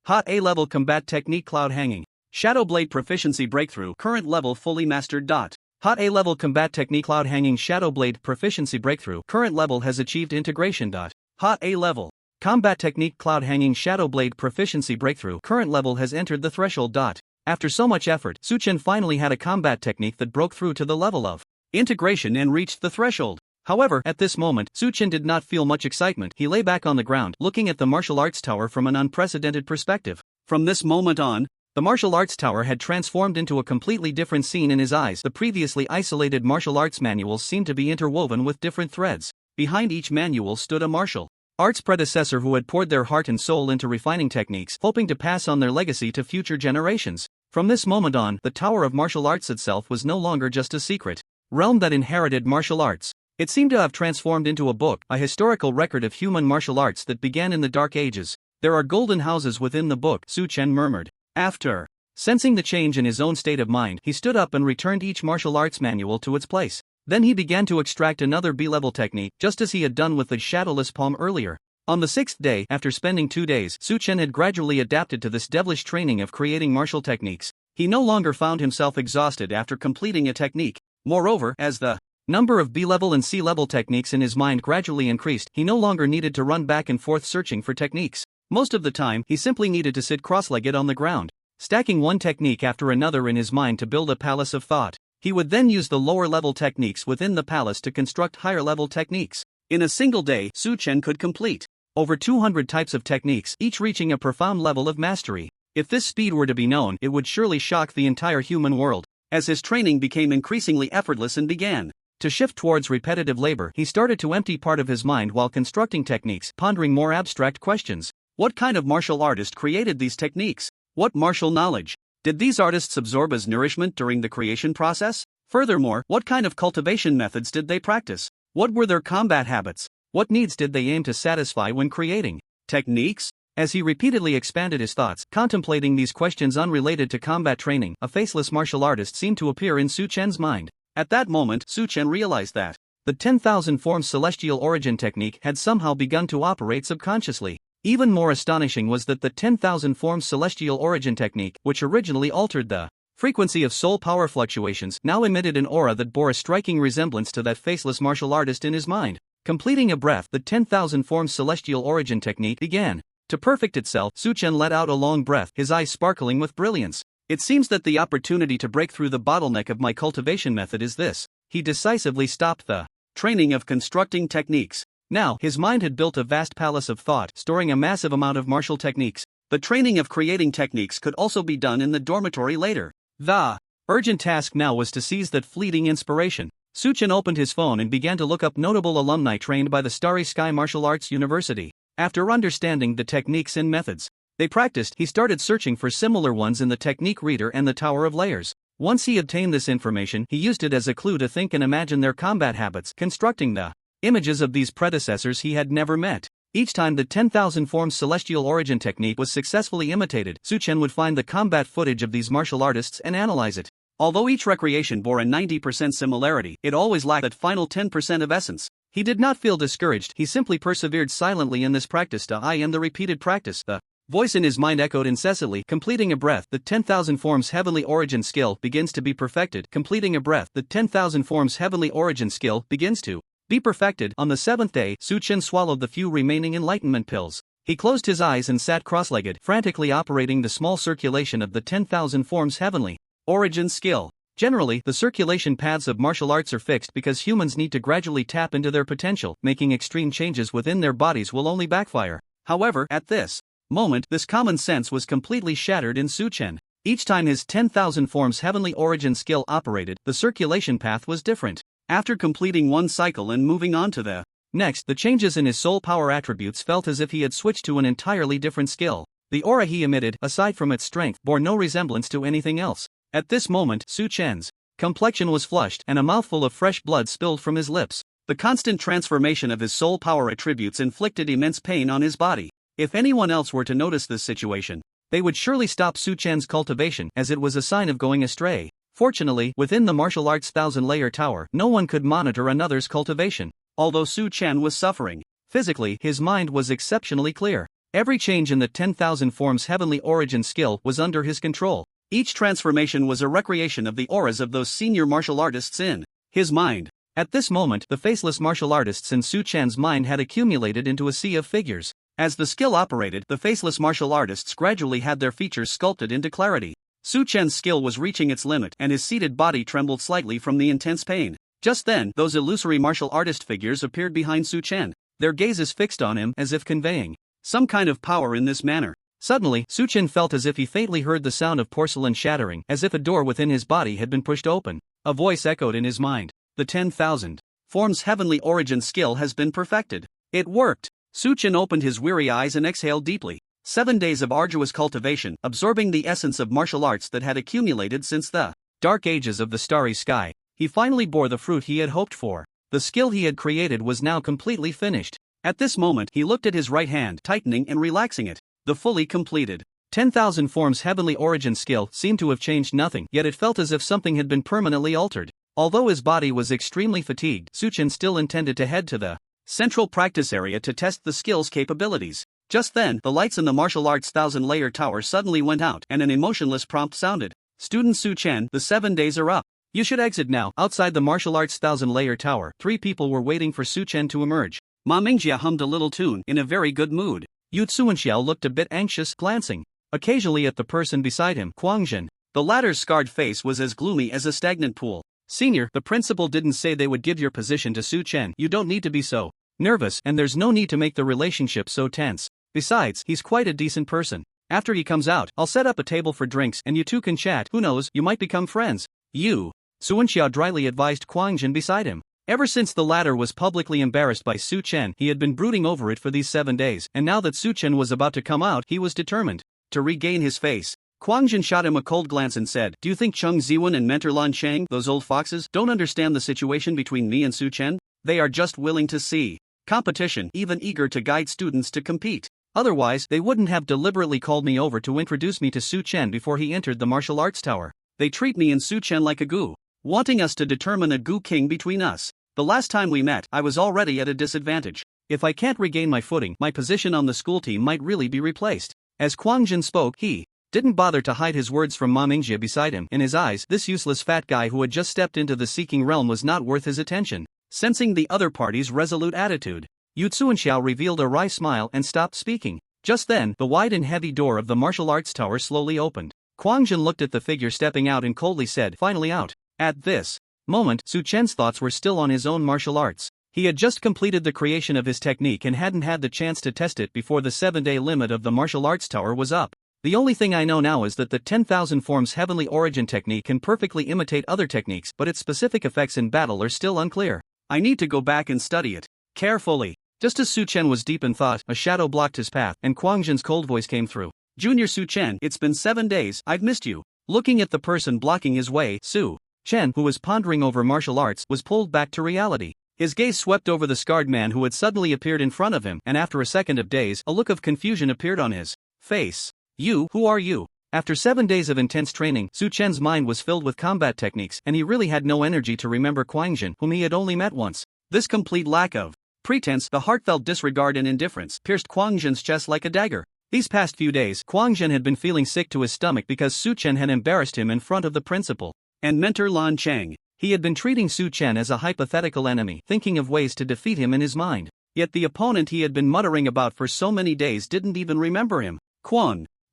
Hot A-level combat technique cloud hanging shadow blade proficiency breakthrough. Current level fully mastered. Hot A-level combat technique cloud hanging shadow blade proficiency breakthrough. Current level has achieved integration. Hot A-level combat technique cloud hanging shadow blade proficiency breakthrough. Current level has entered the threshold. After so much effort, Chen finally had a combat technique that broke through to the level of integration and reached the threshold. However, at this moment, Chen did not feel much excitement. He lay back on the ground, looking at the martial arts tower from an unprecedented perspective. From this moment on, the martial arts tower had transformed into a completely different scene in his eyes. The previously isolated martial arts manuals seemed to be interwoven with different threads. Behind each manual stood a martial arts predecessor who had poured their heart and soul into refining techniques, hoping to pass on their legacy to future generations. From this moment on, the Tower of Martial Arts itself was no longer just a secret realm that inherited martial arts. It seemed to have transformed into a book, a historical record of human martial arts that began in the Dark Ages. There are golden houses within the book, Chen murmured. After sensing the change in his own state of mind, he stood up and returned each martial arts manual to its place. Then he began to extract another B-level technique, just as he had done with the shadowless palm earlier. On the 6th day, after spending 2 days, Chen had gradually adapted to this devilish training of creating martial techniques. He no longer found himself exhausted after completing a technique. Moreover, as the number of B-level and C-level techniques in his mind gradually increased, he no longer needed to run back and forth searching for techniques. Most of the time, he simply needed to sit cross-legged on the ground, stacking one technique after another in his mind to build a palace of thought. He would then use the lower-level techniques within the palace to construct higher-level techniques. In a single day, Chen could complete over 200 types of techniques, each reaching a profound level of mastery. If this speed were to be known, it would surely shock the entire human world. As his training became increasingly effortless and began to shift towards repetitive labor, he started to empty part of his mind while constructing techniques, pondering more abstract questions. What kind of martial artist created these techniques? What martial knowledge did these artists absorb as nourishment during the creation process? Furthermore, what kind of cultivation methods did they practice? What were their combat habits? What needs did they aim to satisfy when creating techniques? As he repeatedly expanded his thoughts, contemplating these questions unrelated to combat training, a faceless martial artist seemed to appear in Chen's mind. At that moment, Chen realized that the 10,000 forms celestial origin technique had somehow begun to operate subconsciously. Even more astonishing was that the 10,000 forms celestial origin technique, which originally altered the frequency of soul power fluctuations, now emitted an aura that bore a striking resemblance to that faceless martial artist in his mind. Completing a breath, the 10,000 forms celestial origin technique began to perfect itself. Chen let out a long breath, his eyes sparkling with brilliance. It seems that the opportunity to break through the bottleneck of my cultivation method is this. He decisively stopped the training of constructing techniques. Now, his mind had built a vast palace of thought, storing a massive amount of martial techniques. The training of creating techniques could also be done in the dormitory later. The urgent task now was to seize that fleeting inspiration. Chen opened his phone and began to look up notable alumni trained by the Starry Sky Martial Arts University. After understanding the techniques and methods they practiced, he started searching for similar ones in the Technique Reader and the Tower of Layers. Once he obtained this information, he used it as a clue to think and imagine their combat habits, constructing the images of these predecessors he had never met. Each time the 10,000 forms celestial origin technique was successfully imitated, Chen would find the combat footage of these martial artists and analyze it. Although each recreation bore a 90% similarity, it always lacked that final 10% of essence. He did not feel discouraged, he simply persevered silently in this practice. And the repeated practice, the voice in his mind echoed incessantly. Completing a breath, the 10,000 forms heavenly origin skill begins to be perfected. Completing a breath, the 10,000 forms heavenly origin skill begins to be perfected. On the 7th day, Chen swallowed the few remaining enlightenment pills. He closed his eyes and sat cross-legged, frantically operating the small circulation of the 10,000 forms heavenly origin skill. Generally, the circulation paths of martial arts are fixed because humans need to gradually tap into their potential. Making extreme changes within their bodies will only backfire. However, at this moment, this common sense was completely shattered in Chen. Each time his 10,000 forms heavenly origin skill operated, the circulation path was different. After completing one cycle and moving on to the next, the changes in his soul power attributes felt as if he had switched to an entirely different skill. The aura he emitted, aside from its strength, bore no resemblance to anything else. At this moment, Chen's complexion was flushed, and a mouthful of fresh blood spilled from his lips. The constant transformation of his soul power attributes inflicted immense pain on his body. If anyone else were to notice this situation, they would surely stop Chen's cultivation, as it was a sign of going astray. Fortunately, within the martial arts thousand-layer tower, no one could monitor another's cultivation. Although Su Chen was suffering physically, his mind was exceptionally clear. Every change in the 10,000 Forms Heavenly Origin skill was under his control. Each transformation was a recreation of the auras of those senior martial artists in his mind. At this moment, the faceless martial artists in Su Chen's mind had accumulated into a sea of figures. As the skill operated, the faceless martial artists gradually had their features sculpted into clarity. Su Chen's skill was reaching its limit and his seated body trembled slightly from the intense pain. Just then, those illusory martial artist figures appeared behind Su Chen, their gazes fixed on him as if conveying some kind of power in this manner. Suddenly, Su Chen felt as if he faintly heard the sound of porcelain shattering, as if a door within his body had been pushed open. A voice echoed in his mind. The 10,000 Forms Heavenly Origin skill has been perfected. It worked. Su Chen opened his weary eyes and exhaled deeply. 7 days of arduous cultivation, absorbing the essence of martial arts that had accumulated since the dark ages of the starry sky. He finally bore the fruit he had hoped for. The skill he had created was now completely finished. At this moment, he looked at his right hand, tightening and relaxing it. The fully completed 10,000 Forms Heavenly Origin skill seemed to have changed nothing, yet it felt as if something had been permanently altered. Although his body was extremely fatigued, Su Chen still intended to head to the central practice area to test the skill's capabilities. Just then, the lights in the martial arts 1,000-layer tower suddenly went out and an emotionless prompt sounded. Student Su Chen, the 7 days are up. You should exit now. Outside the martial arts 1,000-layer tower, 3 people were waiting for Su Chen to emerge. Ma Mingjia hummed a little tune, in a very good mood. Yu Tsuanxiao looked a bit anxious, glancing occasionally at the person beside him, Guangjin. The latter's scarred face was as gloomy as a stagnant pool. Senior, the principal didn't say they would give your position to Su Chen. You don't need to be so nervous, and there's no need to make the relationship so tense. Besides, he's quite a decent person. After he comes out, I'll set up a table for drinks and you two can chat. Who knows, you might become friends. Yu Tsuanxiao dryly advised Guangjin beside him. Ever since the latter was publicly embarrassed by Su Chen, he had been brooding over it for these 7 days, and now that Su Chen was about to come out, he was determined to regain his face. Guangjin shot him a cold glance and said, Do you think Cheng Ziwen and Mentor Lan Chang, those old foxes, don't understand the situation between me and Su Chen? They are just willing to see competition, even eager to guide students to compete. Otherwise, they wouldn't have deliberately called me over to introduce me to Su Chen before he entered the martial arts tower. They treat me and Su Chen like a gu, wanting us to determine a gu king between us. The last time we met, I was already at a disadvantage. If I can't regain my footing, my position on the school team might really be replaced. As Guangjin spoke, he didn't bother to hide his words from Ma Mingjia beside him. In his eyes, this useless fat guy who had just stepped into the seeking realm was not worth his attention. Sensing the other party's resolute attitude, Yu Tsuanxiao revealed a wry smile and stopped speaking. Just then, the wide and heavy door of the martial arts tower slowly opened. Guangjin looked at the figure stepping out and coldly said, Finally out. At this moment, Su Chen's thoughts were still on his own martial arts. He had just completed the creation of his technique and hadn't had the chance to test it before the 7-day limit of the martial arts tower was up. The only thing I know now is that the 10,000 Forms Heavenly Origin technique can perfectly imitate other techniques, but its specific effects in battle are still unclear. I need to go back and study it carefully. Just as Su Chen was deep in thought, a shadow blocked his path, and Guangjin's cold voice came through. Junior Su Chen, it's been 7 days, I've missed you. Looking at the person blocking his way, Su Chen, who was pondering over martial arts, was pulled back to reality. His gaze swept over the scarred man who had suddenly appeared in front of him, and after a second of daze, a look of confusion appeared on his face. You, who are you? After 7 days of intense training, Su Chen's mind was filled with combat techniques, and he really had no energy to remember Guangjin, whom he had only met once. This complete lack of pretense, the heartfelt disregard and indifference, pierced Guangjin's chest like a dagger. These past few days, Guangjin had been feeling sick to his stomach because Su Chen had embarrassed him in front of the principal and Mentor Lan Chang. He had been treating Su Chen as a hypothetical enemy, thinking of ways to defeat him in his mind. Yet the opponent he had been muttering about for so many days didn't even remember him.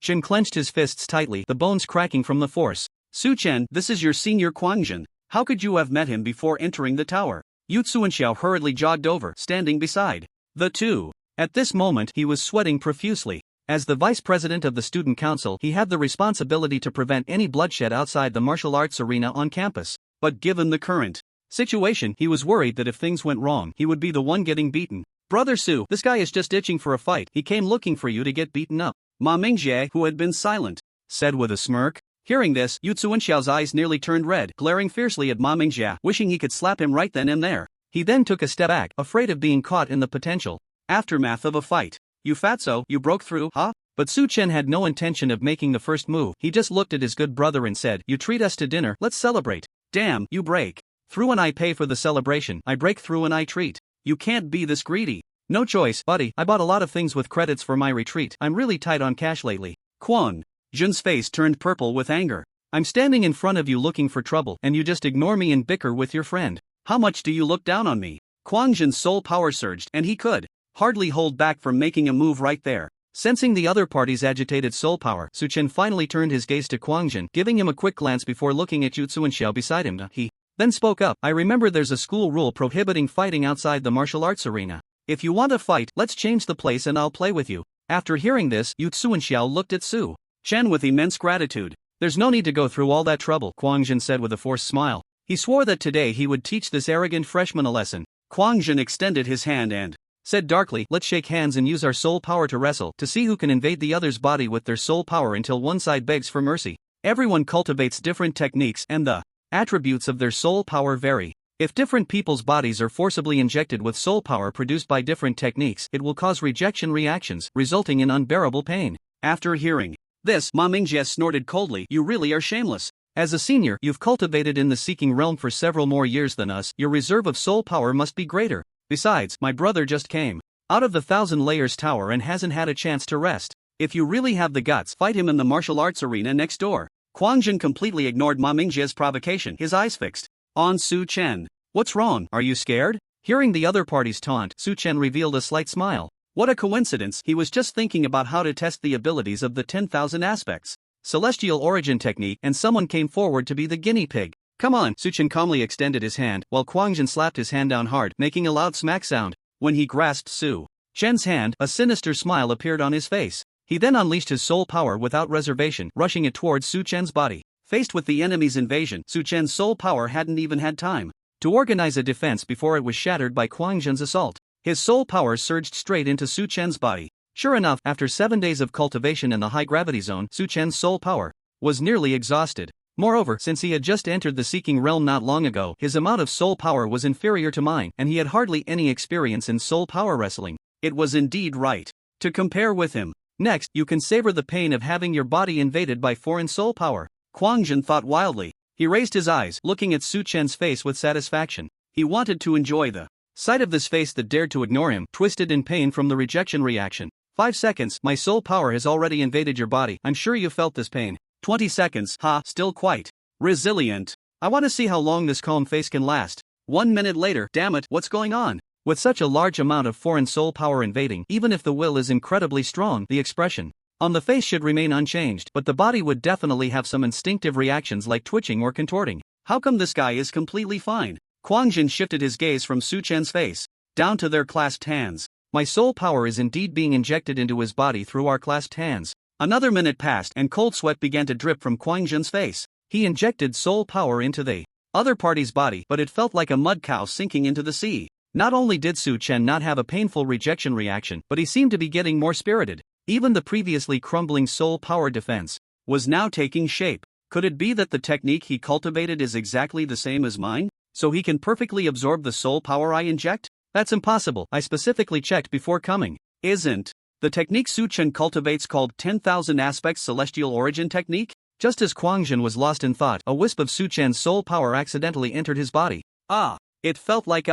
Chen clenched his fists tightly, the bones cracking from the force. Su Chen, this is your senior Guangjin. How could you have met him before entering the tower? Yu Tsuanxiao hurriedly jogged over, standing beside the two. At this moment, he was sweating profusely. As the vice president of the student council, he had the responsibility to prevent any bloodshed outside the martial arts arena on campus. But given the current situation, he was worried that if things went wrong, he would be the one getting beaten. Brother Su, this guy is just itching for a fight. He came looking for you to get beaten up. Ma Mingjie, who had been silent, said with a smirk. Hearing this, Yu Tsuanxiao's eyes nearly turned red, glaring fiercely at Ma Mingjie, wishing he could slap him right then and there. He then took a step back, afraid of being caught in the potential aftermath of a fight. You fatso, you broke through, huh? But Su Chen had no intention of making the first move. He just looked at his good brother and said, You treat us to dinner, let's celebrate. Damn, you break through and I pay for the celebration. I break through and I treat You can't be this greedy. No choice, buddy. I bought a lot of things with credits for my retreat. I'm really tight on cash lately. Kwon Jun's face turned purple with anger. I'm standing in front of you looking for trouble, and you just ignore me and bicker with your friend. How much do you look down on me? Kwon Jun's soul power surged, and he could hardly hold back from making a move right there. Sensing the other party's agitated soul power, Chen finally turned his gaze to Kwon Jun, giving him a quick glance before looking at Jutsu and Xiao beside him. He then spoke up. I remember there's a school rule prohibiting fighting outside the martial arts arena. If you want to fight, let's change the place and I'll play with you. After hearing this, Jutsu and Xiao looked at Chen with immense gratitude. There's no need to go through all that trouble, Kwon Jun said with a forced smile. He swore that today he would teach this arrogant freshman a lesson. Kwon Jun extended his hand and said darkly, let's shake hands and use our soul power to wrestle, to see who can invade the other's body with their soul power until one side begs for mercy. Everyone cultivates different techniques and the attributes of their soul power vary. If different people's bodies are forcibly injected with soul power produced by different techniques, it will cause rejection reactions, resulting in unbearable pain. After hearing this, Ma Mingjie snorted coldly, you really are shameless. As a senior, you've cultivated in the seeking realm for several more years than us, your reserve of soul power must be greater. Besides, my brother just came out of the Thousand Layers Tower and hasn't had a chance to rest. If you really have the guts, fight him in the martial arts arena next door. Kwon Jun completely ignored Ma Mingjie's provocation, his eyes fixed on Chen. What's wrong, are you scared? Hearing the other party's taunt, Chen revealed a slight smile. What a coincidence, he was just thinking about how to test the abilities of the 10,000 aspects. Celestial origin technique, and someone came forward to be the guinea pig. Come on, Chen calmly extended his hand, while Kwon Jun slapped his hand down hard, making a loud smack sound. When he grasped Chen's hand, a sinister smile appeared on his face. He then unleashed his soul power without reservation, rushing it towards Chen's body. Faced with the enemy's invasion, Chen's soul power hadn't even had time to organize a defense before it was shattered by Kwon Jun's assault. His soul power surged straight into Chen's body. Sure enough, after 7 days of cultivation in the high-gravity zone, Chen's soul power was nearly exhausted. Moreover, since he had just entered the seeking realm not long ago, his amount of soul power was inferior to mine, and he had hardly any experience in soul power wrestling. It was indeed right to compare with him. Next, you can savor the pain of having your body invaded by foreign soul power. Kwon Jun thought wildly. He raised his eyes, looking at Chen's face with satisfaction. He wanted to enjoy the sight of this face that dared to ignore him, twisted in pain from the rejection reaction. 5 seconds, my soul power has already invaded your body, I'm sure you felt this pain. 20 seconds, ha, still quite resilient. I want to see how long this calm face can last. 1 minute later, damn it, what's going on? With such a large amount of foreign soul power invading, even if the will is incredibly strong, the expression on the face should remain unchanged, but the body would definitely have some instinctive reactions like twitching or contorting. How come this guy is completely fine? Kwon Jun shifted his gaze from Chen's face down to their clasped hands. My soul power is indeed being injected into his body through our clasped hands. Another minute passed and cold sweat began to drip from Kwon Jun's face. He injected soul power into the other party's body, but it felt like a mud cow sinking into the sea. Not only did Chen not have a painful rejection reaction, but he seemed to be getting more spirited. Even the previously crumbling soul power defense was now taking shape. Could it be that the technique he cultivated is exactly the same as mine? So he can perfectly absorb the soul power I inject? That's impossible, I specifically checked before coming. Isn't the technique Chen cultivates called 10,000 aspects celestial origin technique? Just as Kwon Jun was lost in thought, a wisp of Chen's soul power accidentally entered his body. It felt like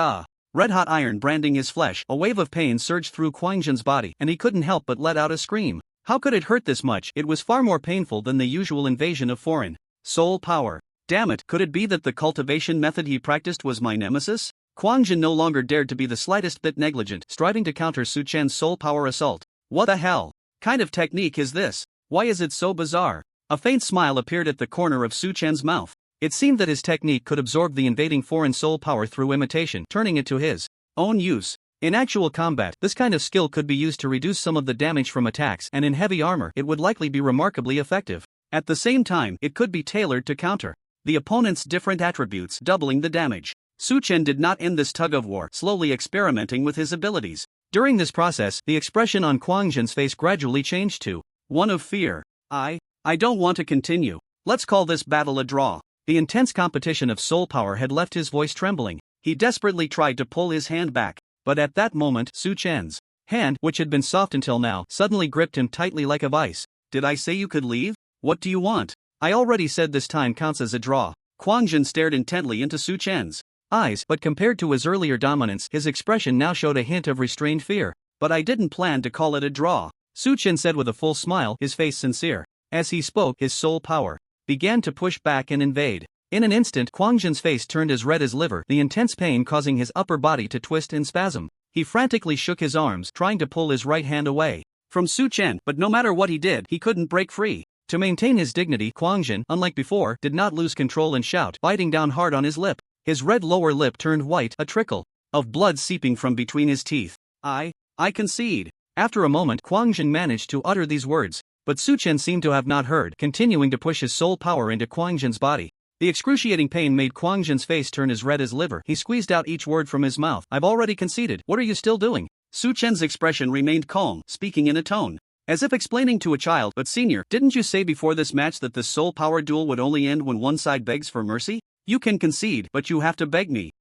red-hot iron branding his flesh. A wave of pain surged through Kwon Jun's body, and he couldn't help but let out a scream. How could it hurt this much? It was far more painful than the usual invasion of foreign soul power. Damn it, could it be that the cultivation method he practiced was my nemesis? Kwon Jun no longer dared to be the slightest bit negligent, striving to counter Chen's soul power assault. What the hell kind of technique is this? Why is it so bizarre? A faint smile appeared at the corner of Chen's mouth. It seemed that his technique could absorb the invading foreign soul power through imitation, turning it to his own use. In actual combat, this kind of skill could be used to reduce some of the damage from attacks, and in heavy armor, it would likely be remarkably effective. At the same time, it could be tailored to counter the opponent's different attributes, doubling the damage. Chen did not end this tug-of-war, slowly experimenting with his abilities. During this process, the expression on Kwon Jun's face gradually changed to one of fear. I don't want to continue. Let's call this battle a draw. The intense competition of soul power had left his voice trembling. He desperately tried to pull his hand back, but at that moment, Chen's hand, which had been soft until now, suddenly gripped him tightly like a vice. Did I say you could leave? What do you want? I already said this time counts as a draw. Kwon Jun stared intently into Chen's eyes, but compared to his earlier dominance, his expression now showed a hint of restrained fear. But I didn't plan to call it a draw, Su Chen said with a full smile, his face sincere. As he spoke, his soul power began to push back and invade. In an instant, Kwang Jun's face turned as red as liver, the intense pain causing his upper body to twist in spasm. He frantically shook his arms, trying to pull his right hand away from Su Chen, but no matter what he did, he couldn't break free. To maintain his dignity, Kwang Jun, unlike before, did not lose control and shout, biting down hard on his lip. His red lower lip turned white, a trickle of blood seeping from between his teeth. I concede. After a moment, Kwang Jun managed to utter these words, but Su Chen seemed to have not heard, continuing to push his soul power into Kwang Jun's body. The excruciating pain made Kwang Jun's face turn as red as liver. He squeezed out each word from his mouth. I've already conceded. What are you still doing? Su Chen's expression remained calm, speaking in a tone as if explaining to a child. But senior, didn't you say before this match that this soul power duel would only end when one side begs for mercy? You can concede, but you have to beg me.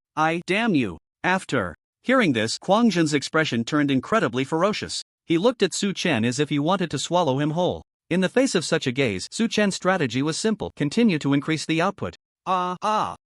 Damn you. After hearing this, Kwang Jun's expression turned incredibly ferocious. He looked at Su Chen as if he wanted to swallow him whole. In the face of such a gaze, Su Chen's strategy was simple: continue to increase the output.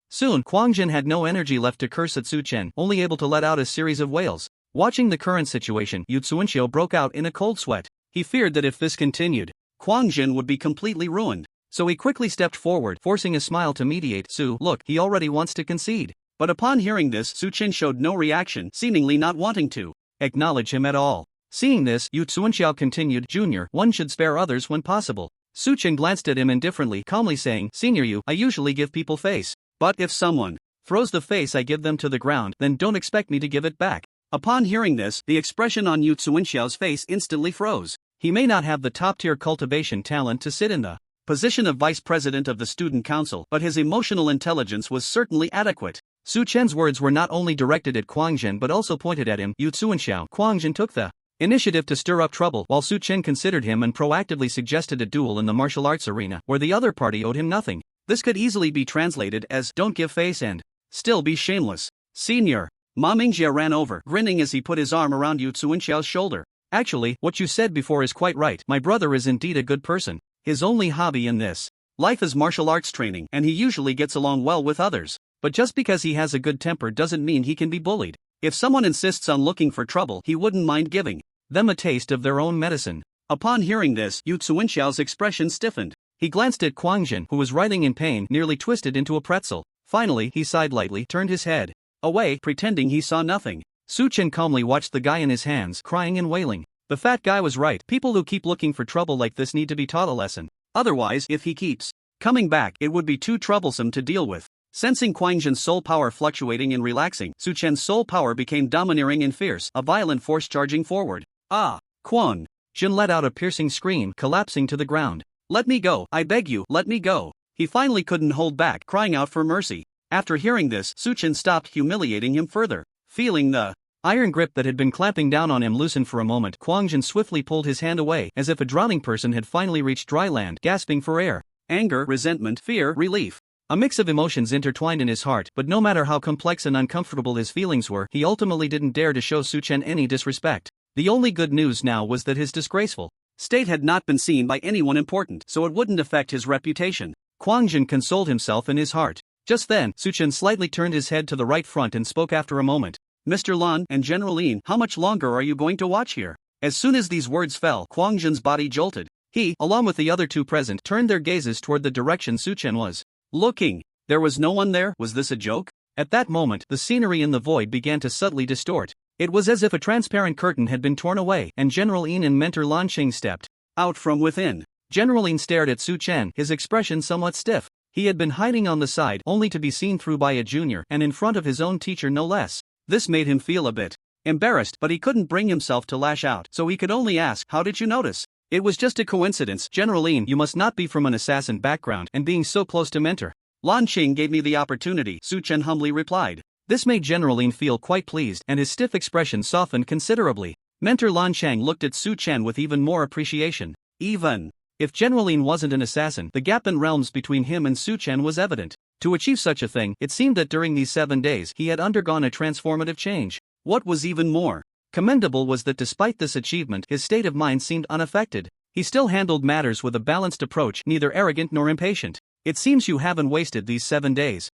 Soon, Kwang Jun had no energy left to curse at Su Chen, only able to let out a series of wails. Watching the current situation, Yu Tsuenxiu broke out in a cold sweat. He feared that if this continued, Kwang Jun would be completely ruined. So he quickly stepped forward, forcing a smile to mediate. Su, look, he already wants to concede. But upon hearing this, Su Chen showed no reaction, seemingly not wanting to acknowledge him at all. Seeing this, Yu Tsuenxiu continued, Junior, one should spare others when possible. Su Chen glanced at him indifferently, calmly saying, Senior you, I usually give people face. But if someone throws the face I give them to the ground, then don't expect me to give it back. Upon hearing this, the expression on Yu Tsuenxiu's face instantly froze. He may not have the top-tier cultivation talent to sit in the position of vice president of the student council, but his emotional intelligence was certainly adequate. Su Chen's words were not only directed at Kwang Jun but also pointed at him. Yu Tsuenxiu. Kwang Jun took the initiative to stir up trouble, while Su Chen considered him and proactively suggested a duel in the martial arts arena, where the other party owed him nothing. This could easily be translated as, don't give face and still be shameless. Senior. Ma Mingjie ran over, grinning as he put his arm around Yu Tsuenxiu's shoulder. Actually, what you said before is quite right. My brother is indeed a good person. His only hobby in this life is martial arts training, and he usually gets along well with others. But just because he has a good temper doesn't mean he can be bullied. If someone insists on looking for trouble, he wouldn't mind giving them a taste of their own medicine. Upon hearing this, Yu Tsuenxiu's expression stiffened. He glanced at Kwang Jun, who was writhing in pain, nearly twisted into a pretzel. Finally, he sighed lightly, turned his head away, pretending he saw nothing. Su Chen calmly watched the guy in his hands, crying and wailing. The fat guy was right. People who keep looking for trouble like this need to be taught a lesson. Otherwise, if he keeps coming back, it would be too troublesome to deal with. Sensing Kwang Jun's soul power fluctuating and relaxing, Su Chen's soul power became domineering and fierce, a violent force charging forward. Kwang Jun let out a piercing scream, collapsing to the ground. Let me go, I beg you, let me go. He finally couldn't hold back, crying out for mercy. After hearing this, Su Chen stopped humiliating him further. Feeling the iron grip that had been clamping down on him loosen for a moment, Kwang Jun swiftly pulled his hand away, as if a drowning person had finally reached dry land, gasping for air. Anger, resentment, fear, relief. A mix of emotions intertwined in his heart, but no matter how complex and uncomfortable his feelings were, he ultimately didn't dare to show Su Chen any disrespect. The only good news now was that his disgraceful state had not been seen by anyone important, so it wouldn't affect his reputation. Kwang Jun consoled himself in his heart. Just then, Su Chen slightly turned his head to the right front and spoke after a moment. Mr. Lan and General Lin, how much longer are you going to watch here? As soon as these words fell, Kwang Jun's body jolted. He, along with the other two present, turned their gazes toward the direction Su Chen was looking. There was no one there. Was this a joke? At that moment, the scenery in the void began to subtly distort. It was as if a transparent curtain had been torn away, and General Yin and Mentor Lan Qing stepped out from within. General Yin stared at Su Chen, his expression somewhat stiff. He had been hiding on the side, only to be seen through by a junior, and in front of his own teacher no less. This made him feel a bit embarrassed, but he couldn't bring himself to lash out, so he could only ask, how did you notice? It was just a coincidence. General Yin, you must not be from an assassin background, and being so close to Mentor Lan Qing gave me the opportunity, Su Chen humbly replied. This made General Lin feel quite pleased, and his stiff expression softened considerably. Mentor Lan Chang looked at Su Chen with even more appreciation. Even if General Lin wasn't an assassin, the gap in realms between him and Su Chen was evident. To achieve such a thing, it seemed that during these 7 days he had undergone a transformative change. What was even more commendable was that despite this achievement, his state of mind seemed unaffected. He still handled matters with a balanced approach, neither arrogant nor impatient. It seems you haven't wasted these 7 days.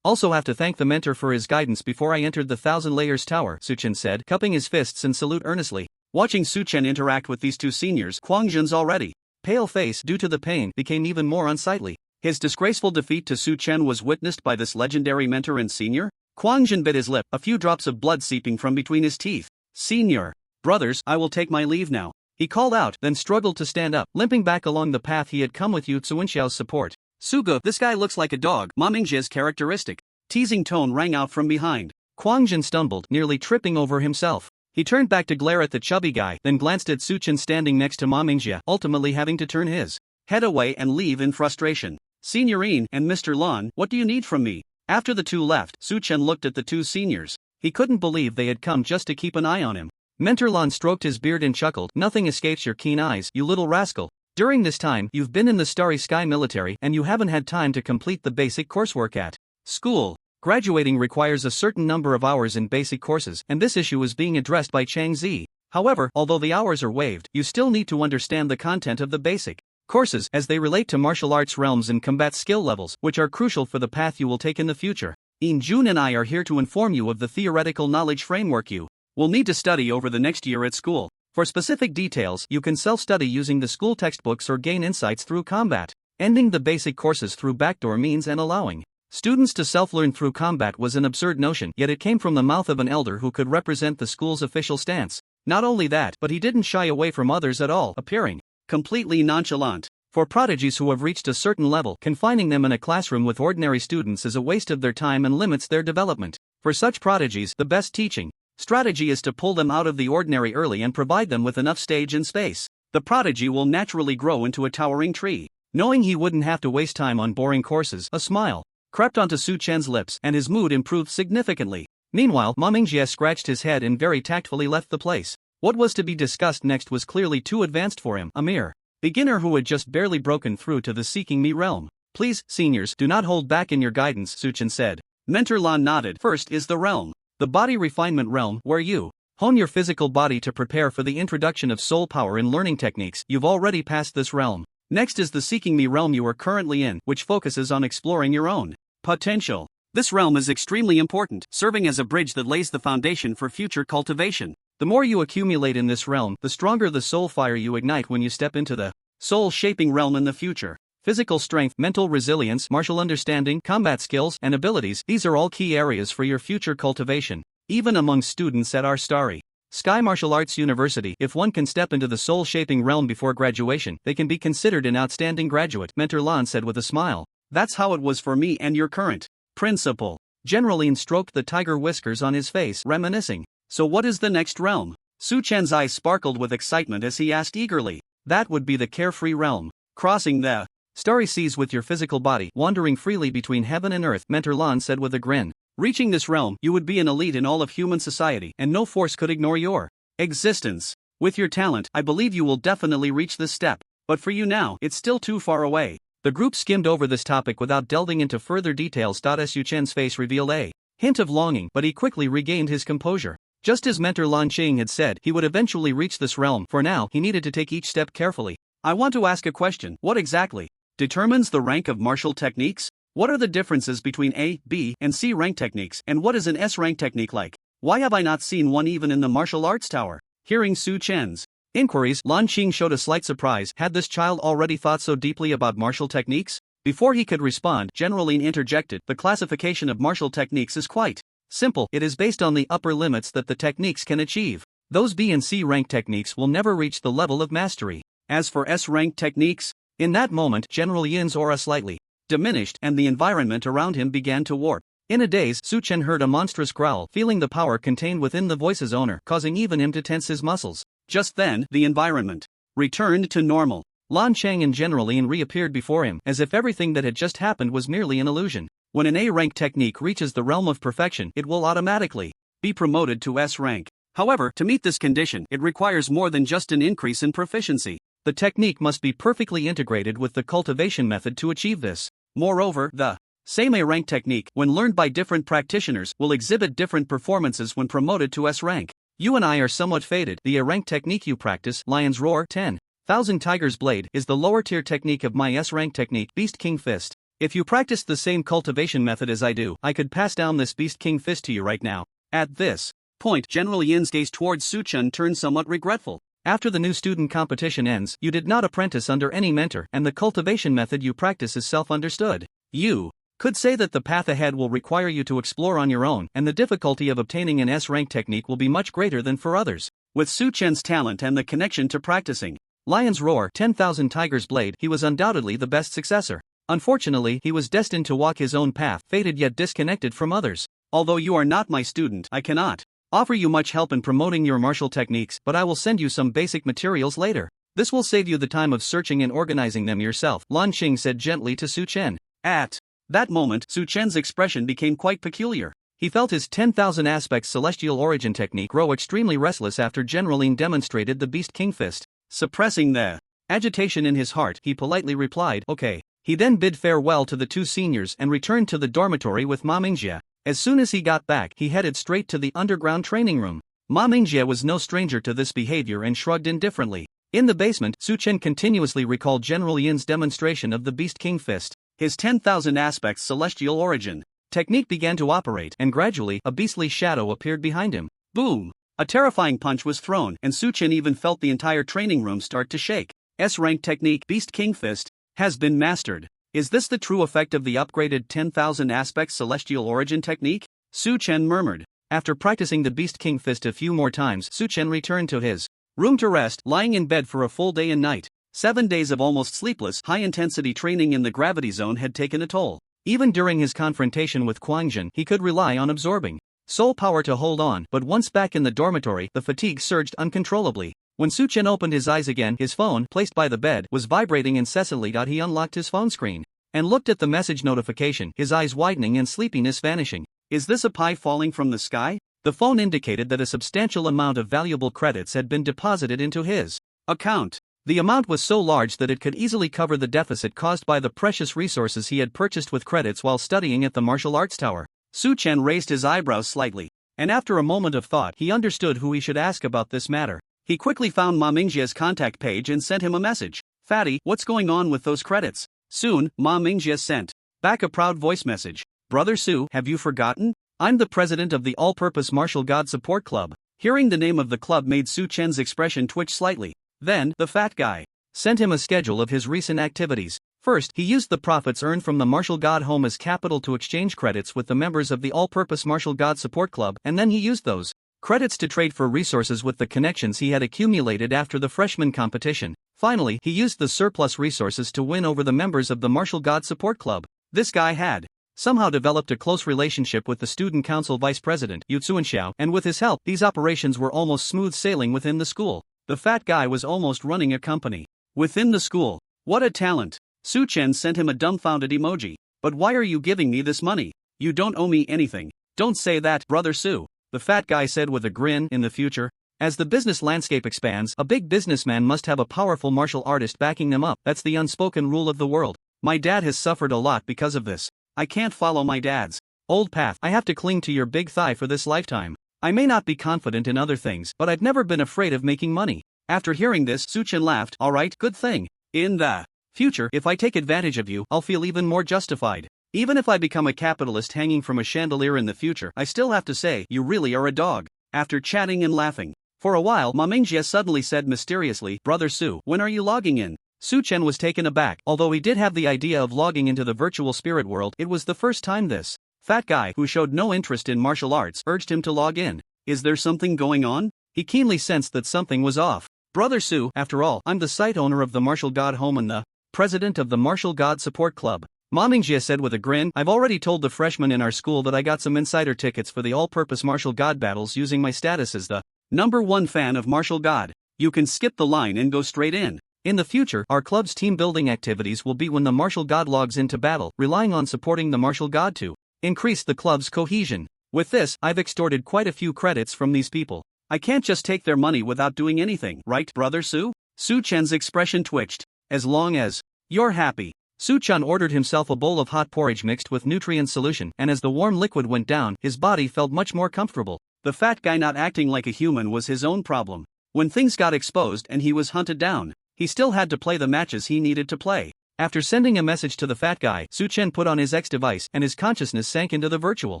Also have to thank the mentor for his guidance before I entered the 1,000 Layers Tower, Su-chen said, cupping his fists in salute earnestly. Watching Su-chen interact with these two seniors, Kwang Jun's already pale face due to the pain became even more unsightly. His disgraceful defeat to Su-chen was witnessed by this legendary mentor and senior? Kwang Jun bit his lip, a few drops of blood seeping from between his teeth. Senior. Brothers, I will take my leave now. He called out, then struggled to stand up, limping back along the path he had come with Yu Tsuinxiao's support. Suga, this guy looks like a dog, Ma Mingjia's characteristic teasing tone rang out from behind. Kwang Jun stumbled, nearly tripping over himself. He turned back to glare at the chubby guy, then glanced at Su-chen standing next to Ma Mingjia, ultimately having to turn his head away and leave in frustration. Signorine and Mr. Lan, what do you need from me? After the two left, Su-chen looked at the two seniors. He couldn't believe they had come just to keep an eye on him. Mentor Lan stroked his beard and chuckled, nothing escapes your keen eyes, you little rascal. During this time, you've been in the Starry Sky military and you haven't had time to complete the basic coursework at school. Graduating requires a certain number of hours in basic courses, and this issue is being addressed by Chang Zi. However, although the hours are waived, you still need to understand the content of the basic courses as they relate to martial arts realms and combat skill levels, which are crucial for the path you will take in the future. In Jun and I are here to inform you of the theoretical knowledge framework you will need to study over the next year at school. For specific details, you can self-study using the school textbooks or gain insights through combat. Ending the basic courses through backdoor means and allowing students to self-learn through combat was an absurd notion, yet it came from the mouth of an elder who could represent the school's official stance. Not only that, but he didn't shy away from others at all, appearing completely nonchalant. For prodigies who have reached a certain level, confining them in a classroom with ordinary students is a waste of their time and limits their development. For such prodigies, the best teaching strategy is to pull them out of the ordinary early and provide them with enough stage and space. The prodigy will naturally grow into a towering tree. Knowing he wouldn't have to waste time on boring courses, a smile crept onto Su-chen's lips and his mood improved significantly. Meanwhile, Ma Mingjie scratched his head and very tactfully left the place. What was to be discussed next was clearly too advanced for him, a mere beginner who had just barely broken through to the Seeking Me realm. Please, seniors, do not hold back in your guidance, Su-chen said. Mentor Lan nodded. First is the realm. The body refinement realm, where you hone your physical body to prepare for the introduction of soul power and learning techniques. You've already passed this realm. Next is the Seeking Me realm you are currently in, which focuses on exploring your own potential. This realm is extremely important, serving as a bridge that lays the foundation for future cultivation. The more you accumulate in this realm, the stronger the soul fire you ignite when you step into the soul-shaping realm in the future. Physical strength, mental resilience, martial understanding, combat skills, and abilities, these are all key areas for your future cultivation. Even among students at our Starry Sky Martial Arts University, if one can step into the soul-shaping realm before graduation, they can be considered an outstanding graduate, Mentor Lan said with a smile. That's how it was for me and your current principal. General Lin stroked the tiger whiskers on his face, reminiscing. So what is the next realm? Su-chen's eyes sparkled with excitement as he asked eagerly. That would be the carefree realm. Crossing the starry seas with your physical body, wandering freely between heaven and earth, Mentor Lan said with a grin. Reaching this realm, you would be an elite in all of human society, and no force could ignore your existence. With your talent, I believe you will definitely reach this step. But for you now, it's still too far away. The group skimmed over this topic without delving into further details. Su-chen's face revealed a hint of longing, but he quickly regained his composure. Just as Mentor Lan Qing had said, he would eventually reach this realm. For now, he needed to take each step carefully. I want to ask a question. What exactly determines the rank of martial techniques? What are the differences between A, B, and C rank techniques, and what is an S rank technique like? Why have I not seen one even in the martial arts tower? Hearing Su-chen's inquiries, Lan Qing showed a slight surprise. Had this child already thought so deeply about martial techniques? Before he could respond, General Lin interjected. The classification of martial techniques is quite simple. It is based on the upper limits that the techniques can achieve. Those B and C rank techniques will never reach the level of mastery. As for S rank techniques, in that moment General Yin's aura slightly diminished and the environment around him began to warp. In a daze, Su-chen heard a monstrous growl, feeling the power contained within the voice's owner, causing even him to tense his muscles. Just then, the environment returned to normal. Lan Chang and General Lin reappeared before him, as if everything that had just happened was merely an illusion. When an A rank technique reaches the realm of perfection, it will automatically be promoted to S rank. However, to meet this condition, it requires more than just an increase in proficiency. The technique must be perfectly integrated with the cultivation method to achieve this. Moreover, the same A rank technique, when learned by different practitioners, will exhibit different performances when promoted to S rank. You and I are somewhat fated. The A rank technique you practice, Lion's Roar, 10,000 Tiger's Blade, is the lower tier technique of my S rank technique, Beast King Fist. If you practiced the same cultivation method as I do, I could pass down this Beast King fist to you right now. At this point, General Yin's gaze towards Su Chen turned somewhat regretful. After the new student competition ends, you did not apprentice under any mentor, and the cultivation method you practice is self-understood. You could say that the path ahead will require you to explore on your own, and the difficulty of obtaining an S-rank technique will be much greater than for others. With Su Chen's talent and the connection to practicing Lion's Roar, 10,000 Tiger's Blade, he was undoubtedly the best successor. Unfortunately, he was destined to walk his own path, fated yet disconnected from others. Although you are not my student, I cannot offer you much help in promoting your martial techniques, but I will send you some basic materials later. This will save you the time of searching and organizing them yourself, Lan Qing said gently to Su Chen. At that moment, Su Chen's expression became quite peculiar. He felt his 10,000 aspects celestial origin technique grow extremely restless after General Yin demonstrated the Beast King fist. Suppressing the agitation in his heart, he politely replied, okay. He then bid farewell to the two seniors and returned to the dormitory with Ma Mingjie. As soon as he got back, he headed straight to the underground training room. Ma Mingjie was no stranger to this behavior and shrugged indifferently. In the basement, Su Chen continuously recalled General Yin's demonstration of the Beast King fist. His 10,000 aspects celestial origin technique began to operate, and gradually, a beastly shadow appeared behind him. Boom! A terrifying punch was thrown, and Su Chen even felt the entire training room start to shake. S-rank technique Beast King fist has been mastered. Is this the true effect of the upgraded 10,000 aspects celestial origin technique? Su Chen murmured. After practicing the Beast King fist a few more times, Su Chen returned to his room to rest, lying in bed for a full day and night. 7 days of almost sleepless, high-intensity training in the gravity zone had taken a toll. Even during his confrontation with Guangjin, he could rely on absorbing soul power to hold on, but once back in the dormitory, the fatigue surged uncontrollably. When Su Chen opened his eyes again, his phone, placed by the bed, was vibrating incessantly. He unlocked his phone screen and looked at the message notification, his eyes widening and sleepiness vanishing. Is this a pie falling from the sky? The phone indicated that a substantial amount of valuable credits had been deposited into his account. The amount was so large that it could easily cover the deficit caused by the precious resources he had purchased with credits while studying at the martial arts tower. Su Chen raised his eyebrows slightly, and after a moment of thought, he understood who he should ask about this matter. He quickly found Ma Mingjie's contact page and sent him a message. Fatty, what's going on with those credits? Soon, Ma Mingjie sent back a proud voice message. Brother Su, have you forgotten? I'm the president of the All-Purpose Martial God Support Club. Hearing the name of the club made Su Chen's expression twitch slightly. Then, the fat guy sent him a schedule of his recent activities. First, he used the profits earned from the Martial God Home as capital to exchange credits with the members of the All-Purpose Martial God Support Club, and then he used those credits to trade for resources with the connections he had accumulated after the freshman competition. Finally, he used the surplus resources to win over the members of the Martial God Support Club. This guy had somehow developed a close relationship with the student council vice president, Yu Tsuanxiao, and with his help, these operations were almost smooth sailing within the school. The fat guy was almost running a company within the school. What a talent! Su Chen sent him a dumbfounded emoji. But why are you giving me this money? You don't owe me anything. Don't say that, brother Su, the fat guy said with a grin. In the future, as the business landscape expands, a big businessman must have a powerful martial artist backing them up. That's the unspoken rule of the world. My dad has suffered a lot because of this. I can't follow my dad's old path. I have to cling to your big thigh for this lifetime. I may not be confident in other things, but I've never been afraid of making money. After hearing this, Su Chen laughed. Alright, good thing. In the future, if I take advantage of you, I'll feel even more justified. Even if I become a capitalist hanging from a chandelier in the future, I still have to say, you really are a dog. After chatting and laughing for a while, Ma Mingjie suddenly said mysteriously, Brother Su, when are you logging in? Su Chen was taken aback. Although he did have the idea of logging into the virtual spirit world, it was the first time this fat guy, who showed no interest in martial arts, urged him to log in. Is there something going on? He keenly sensed that something was off. Brother Su, after all, I'm the site owner of the Martial God Home and the president of the Martial God Support Club. Ma Mingjie said with a grin, I've already told the freshmen in our school that I got some insider tickets for the all-purpose martial god battles using my status as the #1 fan of martial god. You can skip the line and go straight in. In the future, our club's team-building activities will be when the martial god logs into battle, relying on supporting the martial god to increase the club's cohesion. With this, I've extorted quite a few credits from these people. I can't just take their money without doing anything, right, brother Su? Su Chen's expression twitched. As long as you're happy. Su Chen ordered himself a bowl of hot porridge mixed with nutrient solution, and as the warm liquid went down, his body felt much more comfortable. The fat guy not acting like a human was his own problem. When things got exposed and he was hunted down, he still had to play the matches he needed to play. After sending a message to the fat guy, Chen put on his X device and his consciousness sank into the virtual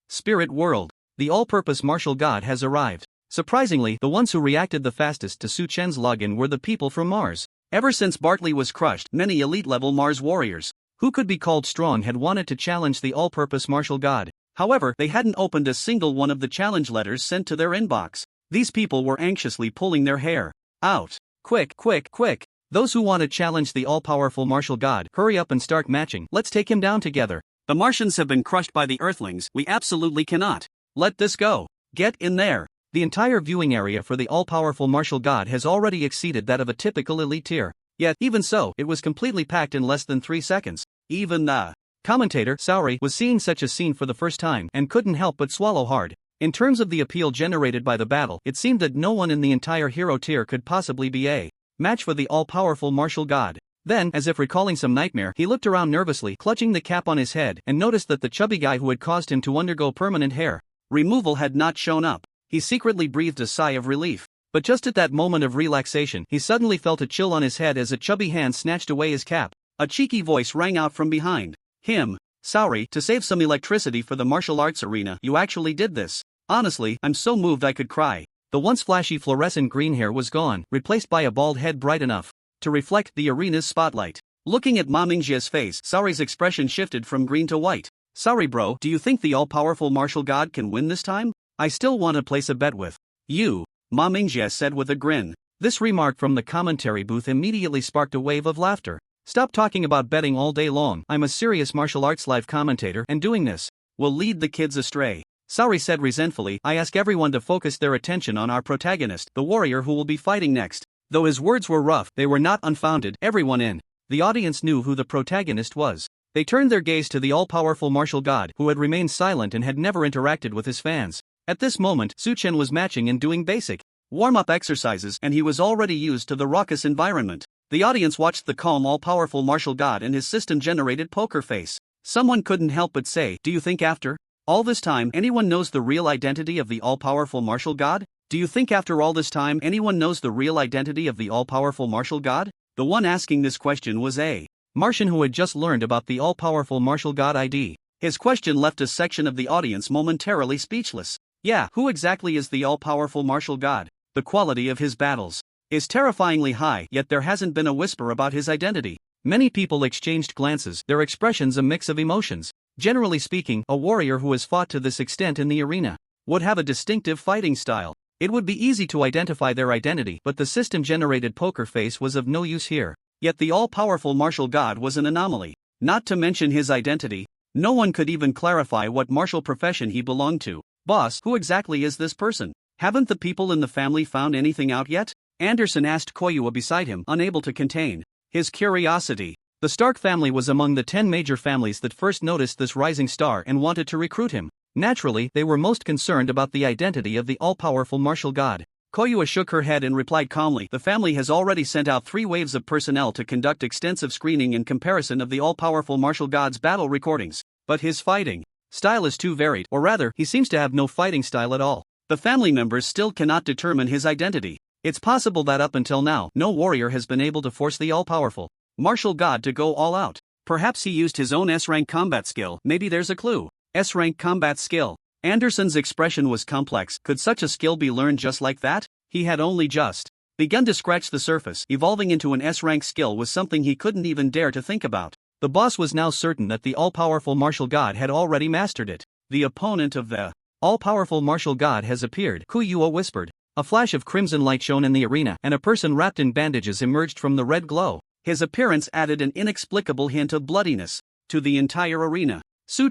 spirit world. The all-purpose martial god has arrived. Surprisingly, the ones who reacted the fastest to Chen's login were the people from Mars. Ever since Bartley was crushed, many elite-level Mars warriors, who could be called strong, had wanted to challenge the all-purpose martial god. However, they hadn't opened a single one of the challenge letters sent to their inbox. These people were anxiously pulling their hair out. Quick, quick, quick. Those who want to challenge the all-powerful martial god, hurry up and start matching. Let's take him down together. The Martians have been crushed by the Earthlings. We absolutely cannot let this go. Get in there. The entire viewing area for the all-powerful martial god has already exceeded that of a typical elite tier. Yet, even so, it was completely packed in less than 3 seconds. Even the commentator, Saori, was seeing such a scene for the first time and couldn't help but swallow hard. In terms of the appeal generated by the battle, it seemed that no one in the entire hero tier could possibly be a match for the all-powerful martial god. Then, as if recalling some nightmare, he looked around nervously, clutching the cap on his head, and noticed that the chubby guy who had caused him to undergo permanent hair removal had not shown up. He secretly breathed a sigh of relief. But just at that moment of relaxation, he suddenly felt a chill on his head as a chubby hand snatched away his cap. A cheeky voice rang out from behind him. Saori, to save some electricity for the martial arts arena, you actually did this. Honestly, I'm so moved I could cry. The once flashy fluorescent green hair was gone, replaced by a bald head bright enough to reflect the arena's spotlight. Looking at Ma Mingjia's face, Saori's expression shifted from green to white. Sorry bro, do you think the all-powerful martial god can win this time? I still want to place a bet with you, Ma Mingjie said with a grin. This remark from the commentary booth immediately sparked a wave of laughter. Stop talking about betting all day long. I'm a serious martial arts live commentator, and doing this will lead the kids astray. Saori said resentfully. I ask everyone to focus their attention on our protagonist, the warrior who will be fighting next. Though his words were rough, they were not unfounded. Everyone in the audience knew who the protagonist was. They turned their gaze to the all-powerful martial god, who had remained silent and had never interacted with his fans. At this moment, Chen was matching and doing basic warm-up exercises, and he was already used to the raucous environment. The audience watched the calm, all-powerful martial god and his system-generated poker face. Someone couldn't help but say, do you think after all this time anyone knows the real identity of the all-powerful martial god? Do you think after all this time anyone knows the real identity of the all-powerful martial god? The one asking this question was a Martian who had just learned about the all-powerful martial god ID. His question left a section of the audience momentarily speechless. Yeah, who exactly is the all-powerful martial god? The quality of his battles is terrifyingly high, yet there hasn't been a whisper about his identity. Many people exchanged glances, their expressions a mix of emotions. Generally speaking, a warrior who has fought to this extent in the arena would have a distinctive fighting style. It would be easy to identify their identity, but the system-generated poker face was of no use here. Yet the all-powerful martial god was an anomaly. Not to mention his identity, no one could even clarify what martial profession he belonged to. Boss, who exactly is this person? Haven't the people in the family found anything out yet? Anderson asked Koyua beside him, unable to contain his curiosity. The Stark family was among the 10 major families that first noticed this rising star and wanted to recruit him. Naturally, they were most concerned about the identity of the all-powerful martial god. Koyua shook her head and replied calmly, the family has already sent out 3 waves of personnel to conduct extensive screening and comparison of the all-powerful martial god's battle recordings. But his fighting style is too varied, or rather, he seems to have no fighting style at all. The family members still cannot determine his identity. It's possible that up until now, no warrior has been able to force the all-powerful martial god to go all out. Perhaps he used his own S-rank combat skill. Maybe there's a clue. S-rank combat skill. Anderson's expression was complex. Could such a skill be learned just like that? He had only just begun to scratch the surface. Evolving into an S-rank skill was something he couldn't even dare to think about. The boss was now certain that the all-powerful martial god had already mastered it. The opponent of the all-powerful martial god has appeared, Koyua whispered. A flash of crimson light shone in the arena, and a person wrapped in bandages emerged from the red glow. His appearance added an inexplicable hint of bloodiness to the entire arena.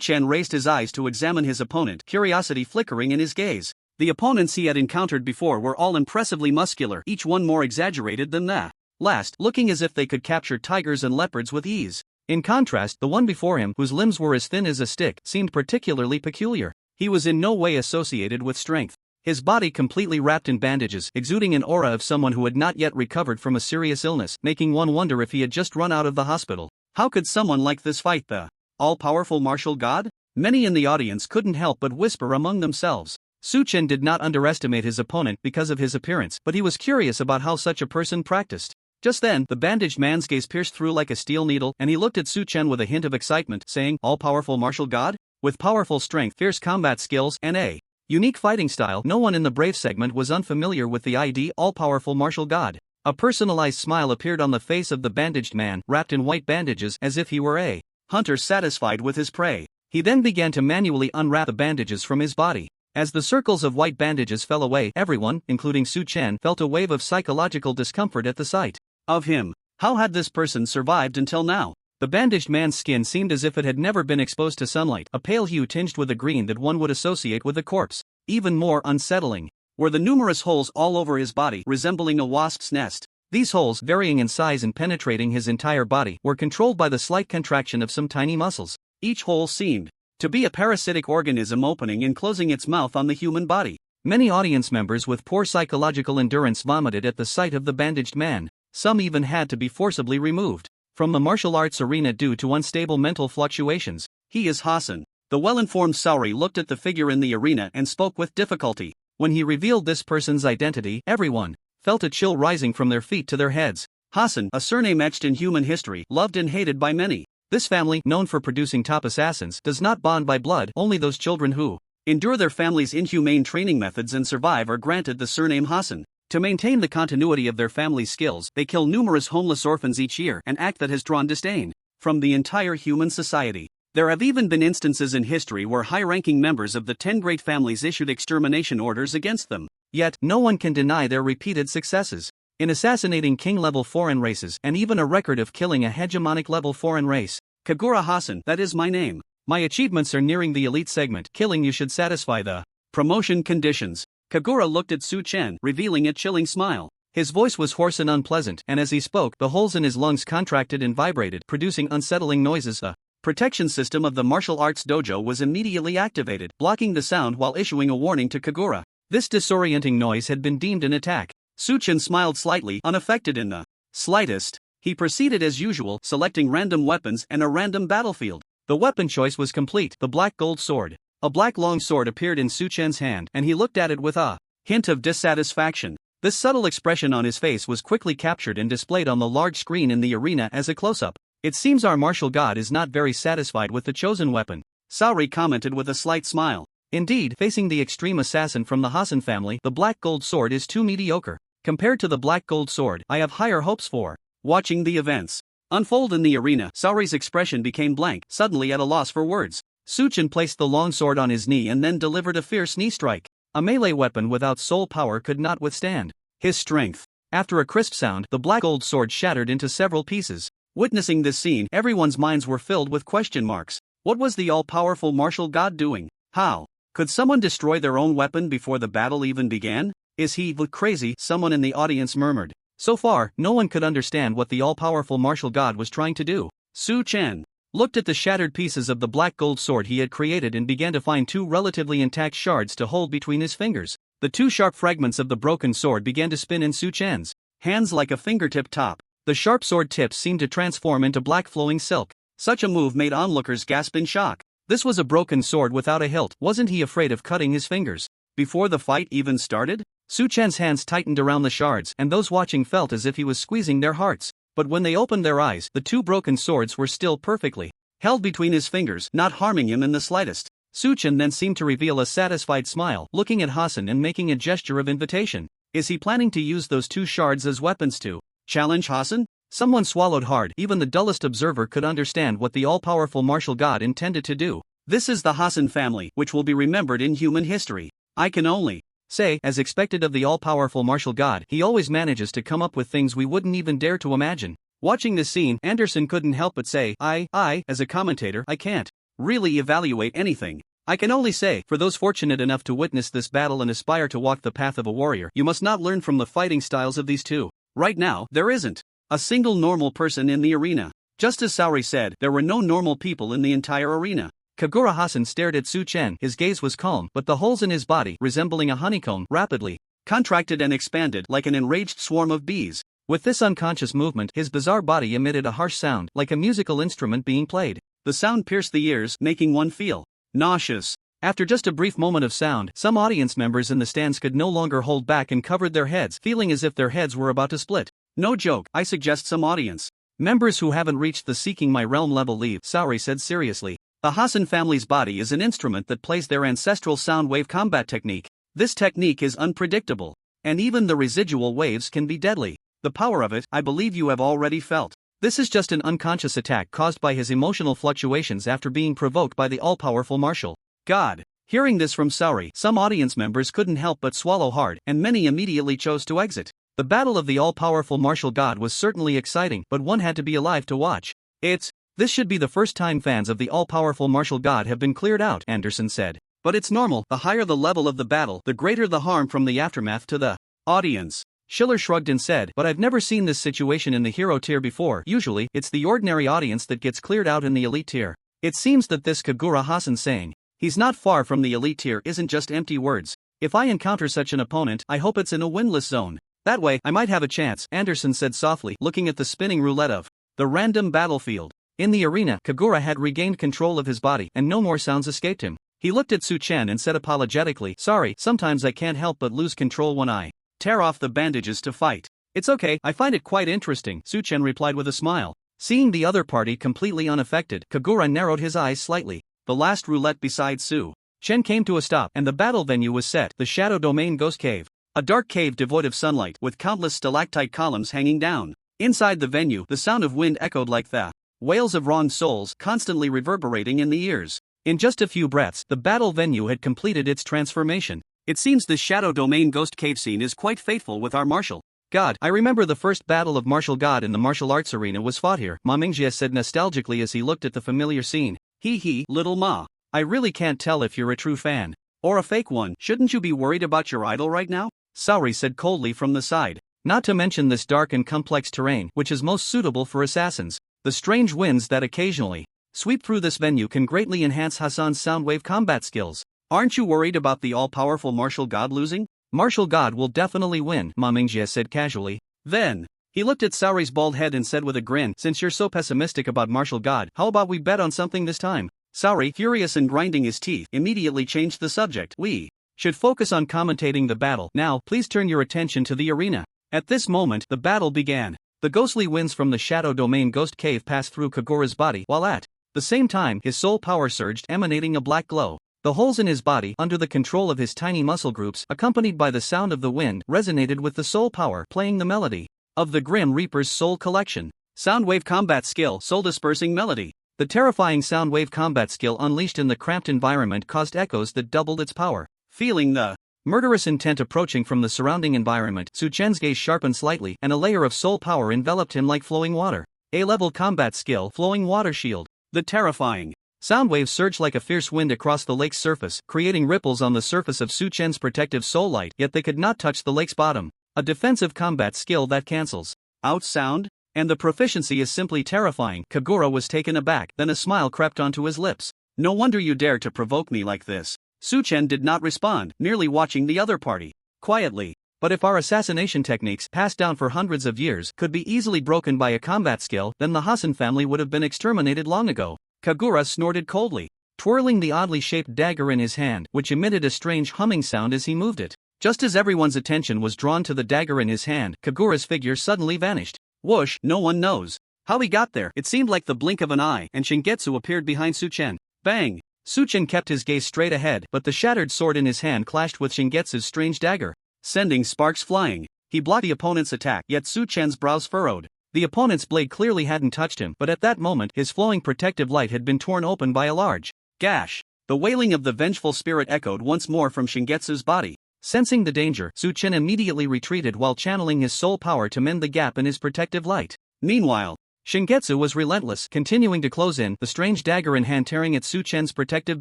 Chen raised his eyes to examine his opponent, curiosity flickering in his gaze. The opponents he had encountered before were all impressively muscular, each one more exaggerated than the last, looking as if they could capture tigers and leopards with ease. In contrast, the one before him, whose limbs were as thin as a stick, seemed particularly peculiar. He was in no way associated with strength. His body completely wrapped in bandages, exuding an aura of someone who had not yet recovered from a serious illness, making one wonder if he had just run out of the hospital. How could someone like this fight the all-powerful martial god? Many in the audience couldn't help but whisper among themselves. Chen did not underestimate his opponent because of his appearance, but he was curious about how such a person practiced. Just then, the bandaged man's gaze pierced through like a steel needle, and he looked at Su Chen with a hint of excitement, saying, "All-powerful martial god? With powerful strength, fierce combat skills, and a unique fighting style." No one in the brave segment was unfamiliar with the ID all-powerful martial god. A personalized smile appeared on the face of the bandaged man, wrapped in white bandages as if he were a hunter satisfied with his prey. He then began to manually unwrap the bandages from his body. As the circles of white bandages fell away, everyone, including Su Chen, felt a wave of psychological discomfort at the sight of him. How had this person survived until now? The bandaged man's skin seemed as if it had never been exposed to sunlight, a pale hue tinged with the green that one would associate with a corpse. Even more unsettling were the numerous holes all over his body, resembling a wasp's nest. These holes, varying in size and penetrating his entire body, were controlled by the slight contraction of some tiny muscles. Each hole seemed to be a parasitic organism opening and closing its mouth on the human body. Many audience members with poor psychological endurance vomited at the sight of the bandaged man. Some even had to be forcibly removed from the martial arts arena due to unstable mental fluctuations. "He is Hassan." The well-informed Saori looked at the figure in the arena and spoke with difficulty. When he revealed this person's identity, everyone felt a chill rising from their feet to their heads. Hassan, a surname etched in human history, loved and hated by many. This family, known for producing top assassins, does not bond by blood. Only those children who endure their family's inhumane training methods and survive are granted the surname Hassan. To maintain the continuity of their family's skills, they kill numerous homeless orphans each year, an act that has drawn disdain from the entire human society. There have even been instances in history where high-ranking members of the 10 great families issued extermination orders against them. Yet, no one can deny their repeated successes in assassinating king-level foreign races, and even a record of killing a hegemonic-level foreign race. Kagura Hassan, that is my name. My achievements are nearing the elite segment. Killing you should satisfy the promotion conditions. Kagura looked at Su Chen, revealing a chilling smile. His voice was hoarse and unpleasant, and as he spoke, the holes in his lungs contracted and vibrated, producing unsettling noises. The protection system of the martial arts dojo was immediately activated, blocking the sound while issuing a warning to Kagura. This disorienting noise had been deemed an attack. Su Chen smiled slightly, unaffected in the slightest. He proceeded as usual, selecting random weapons and a random battlefield. The weapon choice was complete: the black gold sword. A black long sword appeared in Su Chen's hand, and he looked at it with a hint of dissatisfaction. This subtle expression on his face was quickly captured and displayed on the large screen in the arena as a close-up. "It seems our martial god is not very satisfied with the chosen weapon," Saori commented with a slight smile. Indeed, facing the extreme assassin from the Hassan family, the black gold sword is too mediocre. Compared to the black gold sword, I have higher hopes for. Watching the events unfold in the arena, Saori's expression became blank, suddenly at a loss for words. Su Chen placed the long sword on his knee and then delivered a fierce knee strike. A melee weapon without soul power could not withstand his strength. After a crisp sound, the black gold sword shattered into several pieces. Witnessing this scene, everyone's minds were filled with question marks. What was the all-powerful martial god doing? How could someone destroy their own weapon before the battle even began? Is he crazy? Someone in the audience murmured. So far, no one could understand what the all-powerful martial god was trying to do. Su Chen looked at the shattered pieces of the black gold sword he had created and began to find two relatively intact shards to hold between his fingers. The two sharp fragments of the broken sword began to spin in Su Chen's hands like a fingertip top. The sharp sword tips seemed to transform into black flowing silk. Such a move made onlookers gasp in shock. This was a broken sword without a hilt. Wasn't he afraid of cutting his fingers before the fight even started? Su Chen's hands tightened around the shards, and those watching felt as if he was squeezing their hearts. But when they opened their eyes, the two broken swords were still perfectly held between his fingers, not harming him in the slightest. Su Chen then seemed to reveal a satisfied smile, looking at Hassan and making a gesture of invitation. Is he planning to use those two shards as weapons to challenge Hassan? Someone swallowed hard. Even the dullest observer could understand what the all-powerful martial god intended to do. This is the Hassan family, which will be remembered in human history. I can only say, as expected of the all-powerful martial god, he always manages to come up with things we wouldn't even dare to imagine. Watching this scene, Anderson couldn't help but say, as a commentator, I can't really evaluate anything. I can only say, for those fortunate enough to witness this battle and aspire to walk the path of a warrior, you must not learn from the fighting styles of these two. Right now, there isn't a single normal person in the arena. Just as Saori said, there were no normal people in the entire arena. Kagura Hassan stared at Su Chen. His gaze was calm, but the holes in his body, resembling a honeycomb, rapidly contracted and expanded like an enraged swarm of bees. With this unconscious movement, his bizarre body emitted a harsh sound, like a musical instrument being played. The sound pierced the ears, making one feel nauseous. After just a brief moment of sound, some audience members in the stands could no longer hold back and covered their heads, feeling as if their heads were about to split. No joke, I suggest some audience members who haven't reached the Seeking My Realm level leave, Saori said seriously. The Hasan family's body is an instrument that plays their ancestral sound wave combat technique. This technique is unpredictable, and even the residual waves can be deadly. The power of it, I believe you have already felt. This is just an unconscious attack caused by his emotional fluctuations after being provoked by the all-powerful martial god. Hearing this from Saori, some audience members couldn't help but swallow hard, and many immediately chose to exit. The battle of the all-powerful martial god was certainly exciting, but one had to be alive to watch. This should be the first time fans of the all-powerful martial god have been cleared out, Anderson said. But it's normal, the higher the level of the battle, the greater the harm from the aftermath to the audience. Schiller shrugged and said, but I've never seen this situation in the hero tier before. Usually, it's the ordinary audience that gets cleared out in the elite tier. It seems that this Kagura Hasan saying, he's not far from the elite tier isn't just empty words. If I encounter such an opponent, I hope it's in a winless zone. That way, I might have a chance, Anderson said softly, looking at the spinning roulette of the random battlefield. In the arena, Kagura had regained control of his body, and no more sounds escaped him. He looked at Su Chen and said apologetically, sorry, sometimes I can't help but lose control when I tear off the bandages to fight. It's okay, I find it quite interesting, Su Chen replied with a smile. Seeing the other party completely unaffected, Kagura narrowed his eyes slightly. The last roulette beside Su Chen came to a stop, and the battle venue was set, the Shadow Domain Ghost Cave. A dark cave devoid of sunlight, with countless stalactite columns hanging down. Inside the venue, the sound of wind echoed like the wails of wronged souls, constantly reverberating in the ears. In just a few breaths, the battle venue had completed its transformation. It seems this Shadow Domain Ghost Cave scene is quite faithful with our martial god. I remember the first battle of martial god in the martial arts arena was fought here, Ma Mingjie said nostalgically as he looked at the familiar scene. Hee, little Ma. I really can't tell if you're a true fan or a fake one. Shouldn't you be worried about your idol right now? Saori said coldly from the side. Not to mention this dark and complex terrain, which is most suitable for assassins. The strange winds that occasionally sweep through this venue can greatly enhance Hasan's soundwave combat skills. Aren't you worried about the all-powerful martial god losing? Martial god will definitely win, Ma Mingjie said casually. Then, he looked at Saori's bald head and said with a grin, since you're so pessimistic about martial god, how about we bet on something this time? Saori, furious and grinding his teeth, immediately changed the subject. We should focus on commentating the battle. Now, please turn your attention to the arena. At this moment, the battle began. The ghostly winds from the Shadow Domain Ghost Cave passed through Kagura's body, while at the same time, his soul power surged, emanating a black glow. The holes in his body, under the control of his tiny muscle groups, accompanied by the sound of the wind, resonated with the soul power, playing the melody of the Grim Reaper's Soul Collection. Soundwave combat skill, soul dispersing melody. The terrifying soundwave combat skill unleashed in the cramped environment caused echoes that doubled its power. Feeling the murderous intent approaching from the surrounding environment, Su Chen's gaze sharpened slightly, and a layer of soul power enveloped him like flowing water. A-level combat skill, Flowing Water Shield. The terrifying sound waves surged like a fierce wind across the lake's surface, creating ripples on the surface of Su Chen's protective soul light, yet they could not touch the lake's bottom. A defensive combat skill that cancels out sound, and the proficiency is simply terrifying. Kagura was taken aback, then a smile crept onto his lips. No wonder you dare to provoke me like this. Su Chen did not respond, merely watching the other party quietly. But if our assassination techniques, passed down for hundreds of years, could be easily broken by a combat skill, then the Hasan family would have been exterminated long ago. Kagura snorted coldly, twirling the oddly shaped dagger in his hand, which emitted a strange humming sound as he moved it. Just as everyone's attention was drawn to the dagger in his hand, Kagura's figure suddenly vanished. Whoosh, no one knows how he got there. It seemed like the blink of an eye, and Shingetsu appeared behind Su Chen. Bang! Su Chen kept his gaze straight ahead, but the shattered sword in his hand clashed with Shingetsu's strange dagger, sending sparks flying. He blocked the opponent's attack, yet Su Chen's brows furrowed. The opponent's blade clearly hadn't touched him, but at that moment his flowing protective light had been torn open by a large gash. The wailing of the vengeful spirit echoed once more from Shingetsu's body. Sensing the danger, Su Chen immediately retreated while channeling his soul power to mend the gap in his protective light. Meanwhile, Shingetsu was relentless, continuing to close in, the strange dagger in hand tearing at Su Chen's protective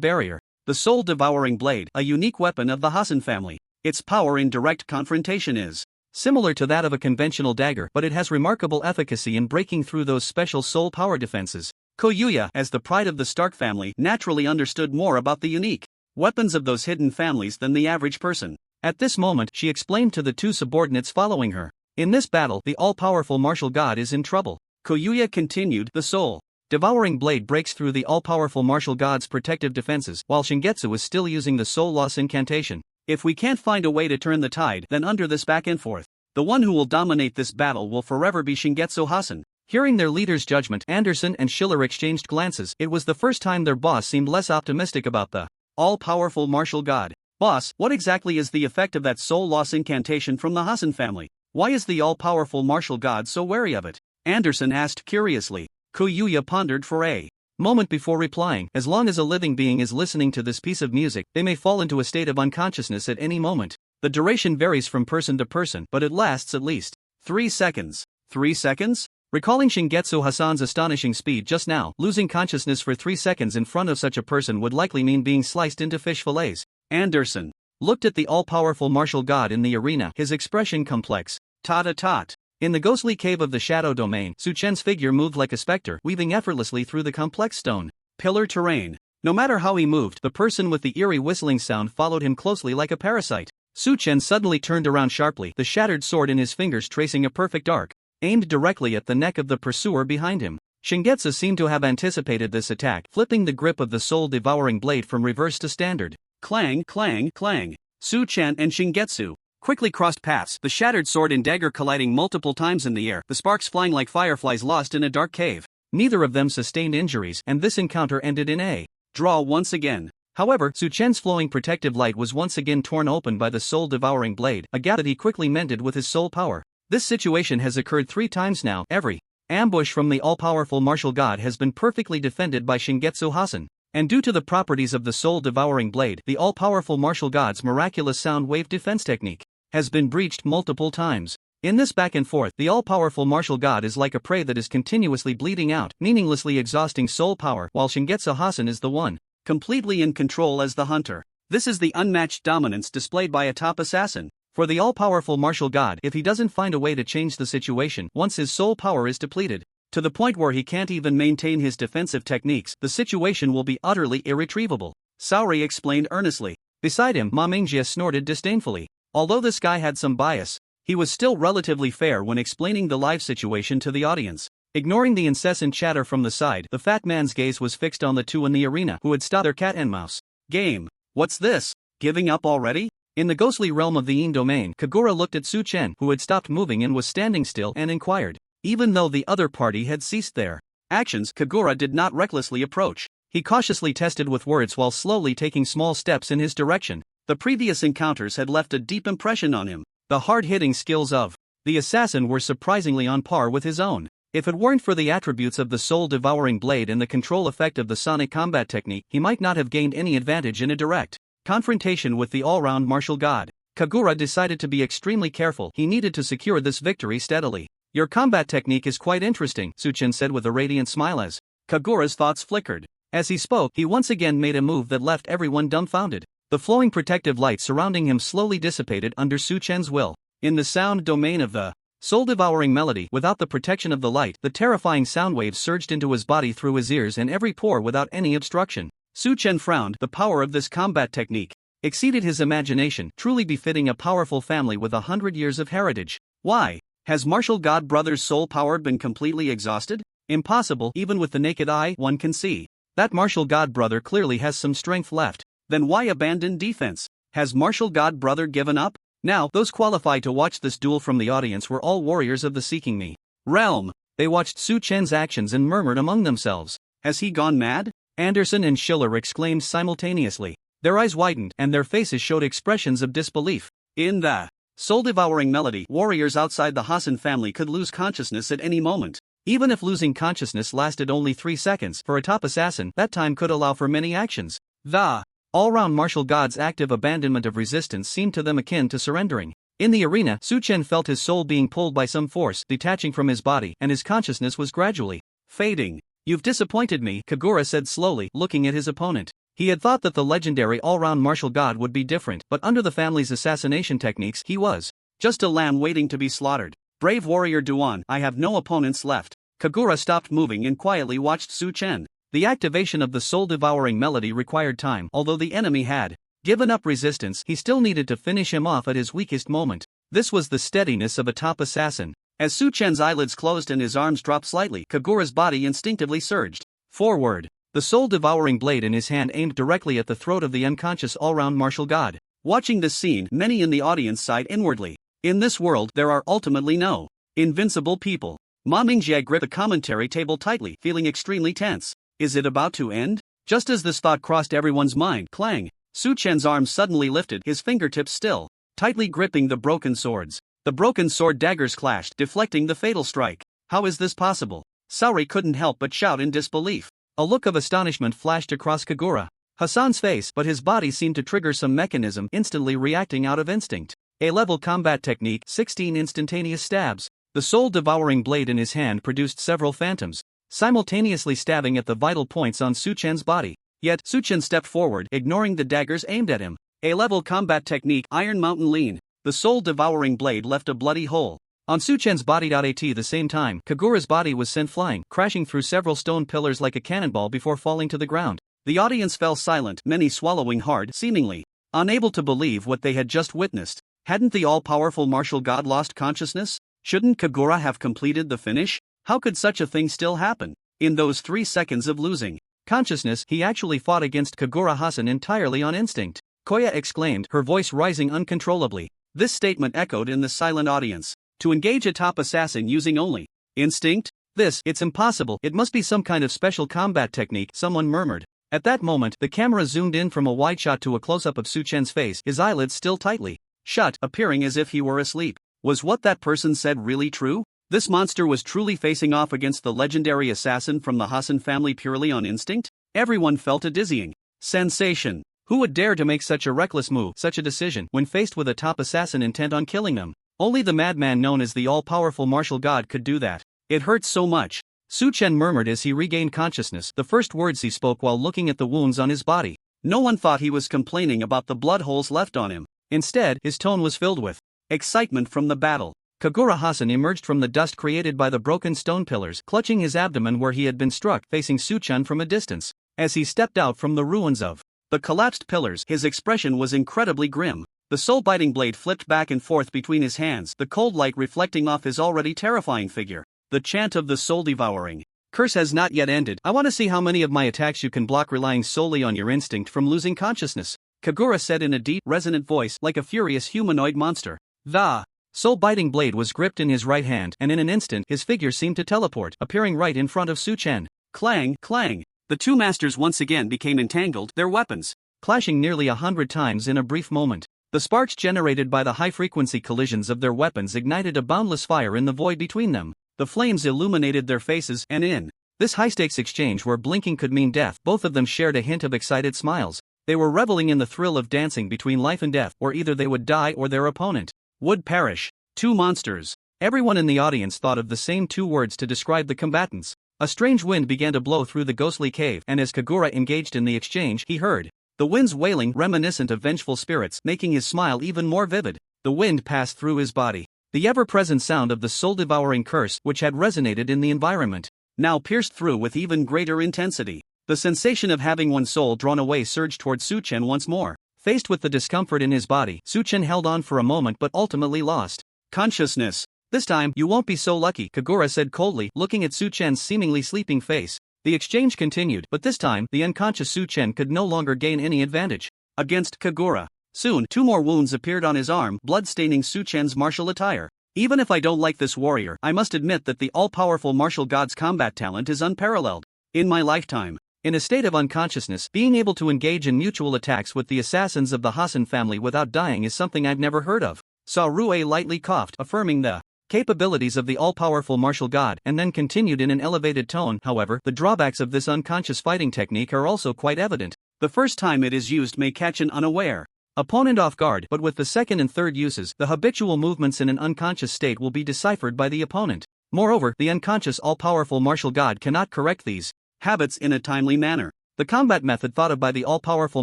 barrier. The soul-devouring blade, a unique weapon of the Hasan family. Its power in direct confrontation is similar to that of a conventional dagger, but it has remarkable efficacy in breaking through those special soul power defenses. Koyuya, as the pride of the Stark family, naturally understood more about the unique weapons of those hidden families than the average person. At this moment, she explained to the two subordinates following her. In this battle, the all-powerful martial god is in trouble. Koyuya continued, the soul-devouring blade breaks through the all-powerful martial god's protective defenses, while Shingetsu is still using the soul loss incantation. If we can't find a way to turn the tide, then under this back and forth, The one who will dominate this battle will forever be Shingetsu Hasan. Hearing their leader's judgment, Anderson and Schiller exchanged glances. It was the first time their boss seemed less optimistic about the all-powerful martial god. Boss, what exactly is the effect of that soul loss incantation from the Hasan family? Why is the all-powerful martial god so wary of it? Anderson asked curiously. Kuyuya pondered for a moment before replying. As long as a living being is listening to this piece of music, they may fall into a state of unconsciousness at any moment. The duration varies from person to person, but it lasts at least 3 seconds. 3 seconds? Recalling Shingetsu Hasan's astonishing speed just now, losing consciousness for 3 seconds in front of such a person would likely mean being sliced into fish fillets. Anderson looked at the all-powerful martial god in the arena, his expression complex. Tot. In the ghostly cave of the shadow domain, Su Chen's figure moved like a specter, weaving effortlessly through the complex stone pillar terrain. No matter how he moved, the person with the eerie whistling sound followed him closely like a parasite. Su Chen suddenly turned around sharply, the shattered sword in his fingers tracing a perfect arc, aimed directly at the neck of the pursuer behind him. Shingetsu seemed to have anticipated this attack, flipping the grip of the soul-devouring blade from reverse to standard. Clang, clang, clang. Su Chen and Shingetsu quickly crossed paths, the shattered sword and dagger colliding multiple times in the air, the sparks flying like fireflies lost in a dark cave. Neither of them sustained injuries, and this encounter ended in a draw once again. However, Su Chen's flowing protective light was once again torn open by the soul-devouring blade, a gap that he quickly mended with his soul power. This situation has occurred 3 times now. Every ambush from the all-powerful martial god has been perfectly defended by Shingetsu Hasan. And due to the properties of the soul-devouring blade, the all-powerful martial god's miraculous sound wave defense technique has been breached multiple times. In this back and forth, the all-powerful martial god is like a prey that is continuously bleeding out, meaninglessly exhausting soul power, while Shingetsu Hasan is the one completely in control as the hunter. This is the unmatched dominance displayed by a top assassin. For the all-powerful martial god, if he doesn't find a way to change the situation once his soul power is depleted, to the point where he can't even maintain his defensive techniques, the situation will be utterly irretrievable. Saori explained earnestly. Beside him, Ma Mingjie snorted disdainfully. Although this guy had some bias, he was still relatively fair when explaining the live situation to the audience. Ignoring the incessant chatter from the side, the fat man's gaze was fixed on the two in the arena who had stopped their cat and mouse game. What's this? Giving up already? In the ghostly realm of the Yin domain, Kagura looked at Su Chen, who had stopped moving and was standing still, and inquired. Even though the other party had ceased their actions, Kagura did not recklessly approach. He cautiously tested with words while slowly taking small steps in his direction. The previous encounters had left a deep impression on him. The hard-hitting skills of the assassin were surprisingly on par with his own. If it weren't for the attributes of the soul-devouring blade and the control effect of the sonic combat technique, he might not have gained any advantage in a direct confrontation with the all-round martial god. Kagura decided to be extremely careful. He needed to secure this victory steadily. Your combat technique is quite interesting, Su Chen said with a radiant smile as Kagura's thoughts flickered. As he spoke, he once again made a move that left everyone dumbfounded. The flowing protective light surrounding him slowly dissipated under Su Chen's will. In the sound domain of the soul-devouring melody, without the protection of the light, the terrifying sound waves surged into his body through his ears and every pore without any obstruction. Su Chen frowned. The power of this combat technique exceeded his imagination, truly befitting a powerful family with 100 years of heritage. Why? Has martial god brother's soul power been completely exhausted? Impossible. Even with the naked eye, one can see that martial god brother clearly has some strength left. Then why abandon defense? Has martial god brother given up? Now, those qualified to watch this duel from the audience were all warriors of the Seeking Me realm. They watched Su Chen's actions and murmured among themselves. Has he gone mad? Anderson and Schiller exclaimed simultaneously. Their eyes widened, and their faces showed expressions of disbelief. In the soul-devouring melody, warriors outside the Hasan family could lose consciousness at any moment. Even if losing consciousness lasted only 3 seconds, for a top assassin, that time could allow for many actions. The all-round martial god's active abandonment of resistance seemed to them akin to surrendering. In the arena, Su Chen felt his soul being pulled by some force, detaching from his body, and his consciousness was gradually fading. You've disappointed me, Kagura said slowly, looking at his opponent. He had thought that the legendary all-round martial god would be different, but under the family's assassination techniques, he was just a lamb waiting to be slaughtered. Brave warrior Duan, I have no opponents left. Kagura stopped moving and quietly watched Su Chen. The activation of the soul-devouring melody required time. Although the enemy had given up resistance, he still needed to finish him off at his weakest moment. This was the steadiness of a top assassin. As Su Chen's eyelids closed and his arms dropped slightly, Kagura's body instinctively surged forward. The soul-devouring blade in his hand aimed directly at the throat of the unconscious all-round martial god. Watching this scene, many in the audience sighed inwardly. In this world there are ultimately no invincible people. Ma Mingjie gripped the commentary table tightly, feeling extremely tense. Is it about to end? Just as this thought crossed everyone's mind, clang! Su Chen's arms suddenly lifted, his fingertips still tightly gripping the broken swords. The broken sword daggers clashed, deflecting the fatal strike. How is this possible? Saori couldn't help but shout in disbelief. A look of astonishment flashed across Kagura Hassan's face, but his body seemed to trigger some mechanism, instantly reacting out of instinct. A-level combat technique, 16 instantaneous stabs. The soul-devouring blade in his hand produced several phantoms, simultaneously stabbing at the vital points on Su Chen's body. Yet, Su Chen stepped forward, ignoring the daggers aimed at him. A-level combat technique, Iron Mountain Lean. The soul-devouring blade left a bloody hole on Su Chen's body. At the same time, Kagura's body was sent flying, crashing through several stone pillars like a cannonball before falling to the ground. The audience fell silent, many swallowing hard, seemingly unable to believe what they had just witnessed. Hadn't the all-powerful martial god lost consciousness? Shouldn't Kagura have completed the finish? How could such a thing still happen? In those 3 seconds of losing consciousness, he actually fought against Kagura Hassan entirely on instinct. Koya exclaimed, her voice rising uncontrollably. This statement echoed in the silent audience. To engage a top assassin using only instinct? It's impossible. It must be some kind of special combat technique, someone murmured. At that moment, the camera zoomed in from a wide shot to a close-up of Su Chen's face, his eyelids still tightly shut, appearing as if he were asleep. Was what that person said really true? This monster was truly facing off against the legendary assassin from the Hassan family purely on instinct? Everyone felt a dizzying sensation. Who would dare to make such a reckless move, such a decision, when faced with a top assassin intent on killing them? Only the madman known as the all-powerful martial god could do that. It hurts so much, Su Chen murmured as he regained consciousness, the first words he spoke while looking at the wounds on his body. No one thought he was complaining about the blood holes left on him. Instead, his tone was filled with excitement from the battle. Kagura Hassan emerged from the dust created by the broken stone pillars, clutching his abdomen where he had been struck, facing Su Chen from a distance. As he stepped out from the ruins of the collapsed pillars, his expression was incredibly grim. The soul-biting blade flipped back and forth between his hands, the cold light reflecting off his already terrifying figure. The chant of the soul-devouring curse has not yet ended. I want to see how many of my attacks you can block relying solely on your instinct from losing consciousness, Kagura said in a deep, resonant voice like a furious humanoid monster. The soul-biting blade was gripped in his right hand, and in an instant his figure seemed to teleport, appearing right in front of Su Chen. Clang, clang. The two masters once again became entangled, their weapons clashing nearly 100 times in a brief moment. The sparks generated by the high-frequency collisions of their weapons ignited a boundless fire in the void between them. The flames illuminated their faces, and in this high-stakes exchange where blinking could mean death, both of them shared a hint of excited smiles. They were reveling in the thrill of dancing between life and death, or either they would die or their opponent would perish. Two monsters. Everyone in the audience thought of the same two words to describe the combatants. A strange wind began to blow through the ghostly cave, and as Kagura engaged in the exchange, he heard the wind's wailing, reminiscent of vengeful spirits, making his smile even more vivid. The wind passed through his body. The ever-present sound of the soul-devouring curse, which had resonated in the environment, now pierced through with even greater intensity. The sensation of having one's soul drawn away surged toward Su Chen once more. Faced with the discomfort in his body, Su Chen held on for a moment but ultimately lost consciousness. This time, you won't be so lucky, Kagura said coldly, looking at Su Chen's seemingly sleeping face. The exchange continued, but this time, the unconscious Su Chen could no longer gain any advantage against Kagura. Soon, 2 more wounds appeared on his arm, blood-staining Su Chen's martial attire. Even if I don't like this warrior, I must admit that the all-powerful martial god's combat talent is unparalleled. In my lifetime, in a state of unconsciousness, being able to engage in mutual attacks with the assassins of the Hassan family without dying is something I've never heard of. Saori lightly coughed, affirming the capabilities of the all-powerful martial god, and then continued in an elevated tone. However, the drawbacks of this unconscious fighting technique are also quite evident. The first time it is used may catch an unaware opponent off guard, but with the second and third uses, the habitual movements in an unconscious state will be deciphered by the opponent. Moreover, the unconscious all-powerful martial god cannot correct these habits in a timely manner. The combat method thought of by the all-powerful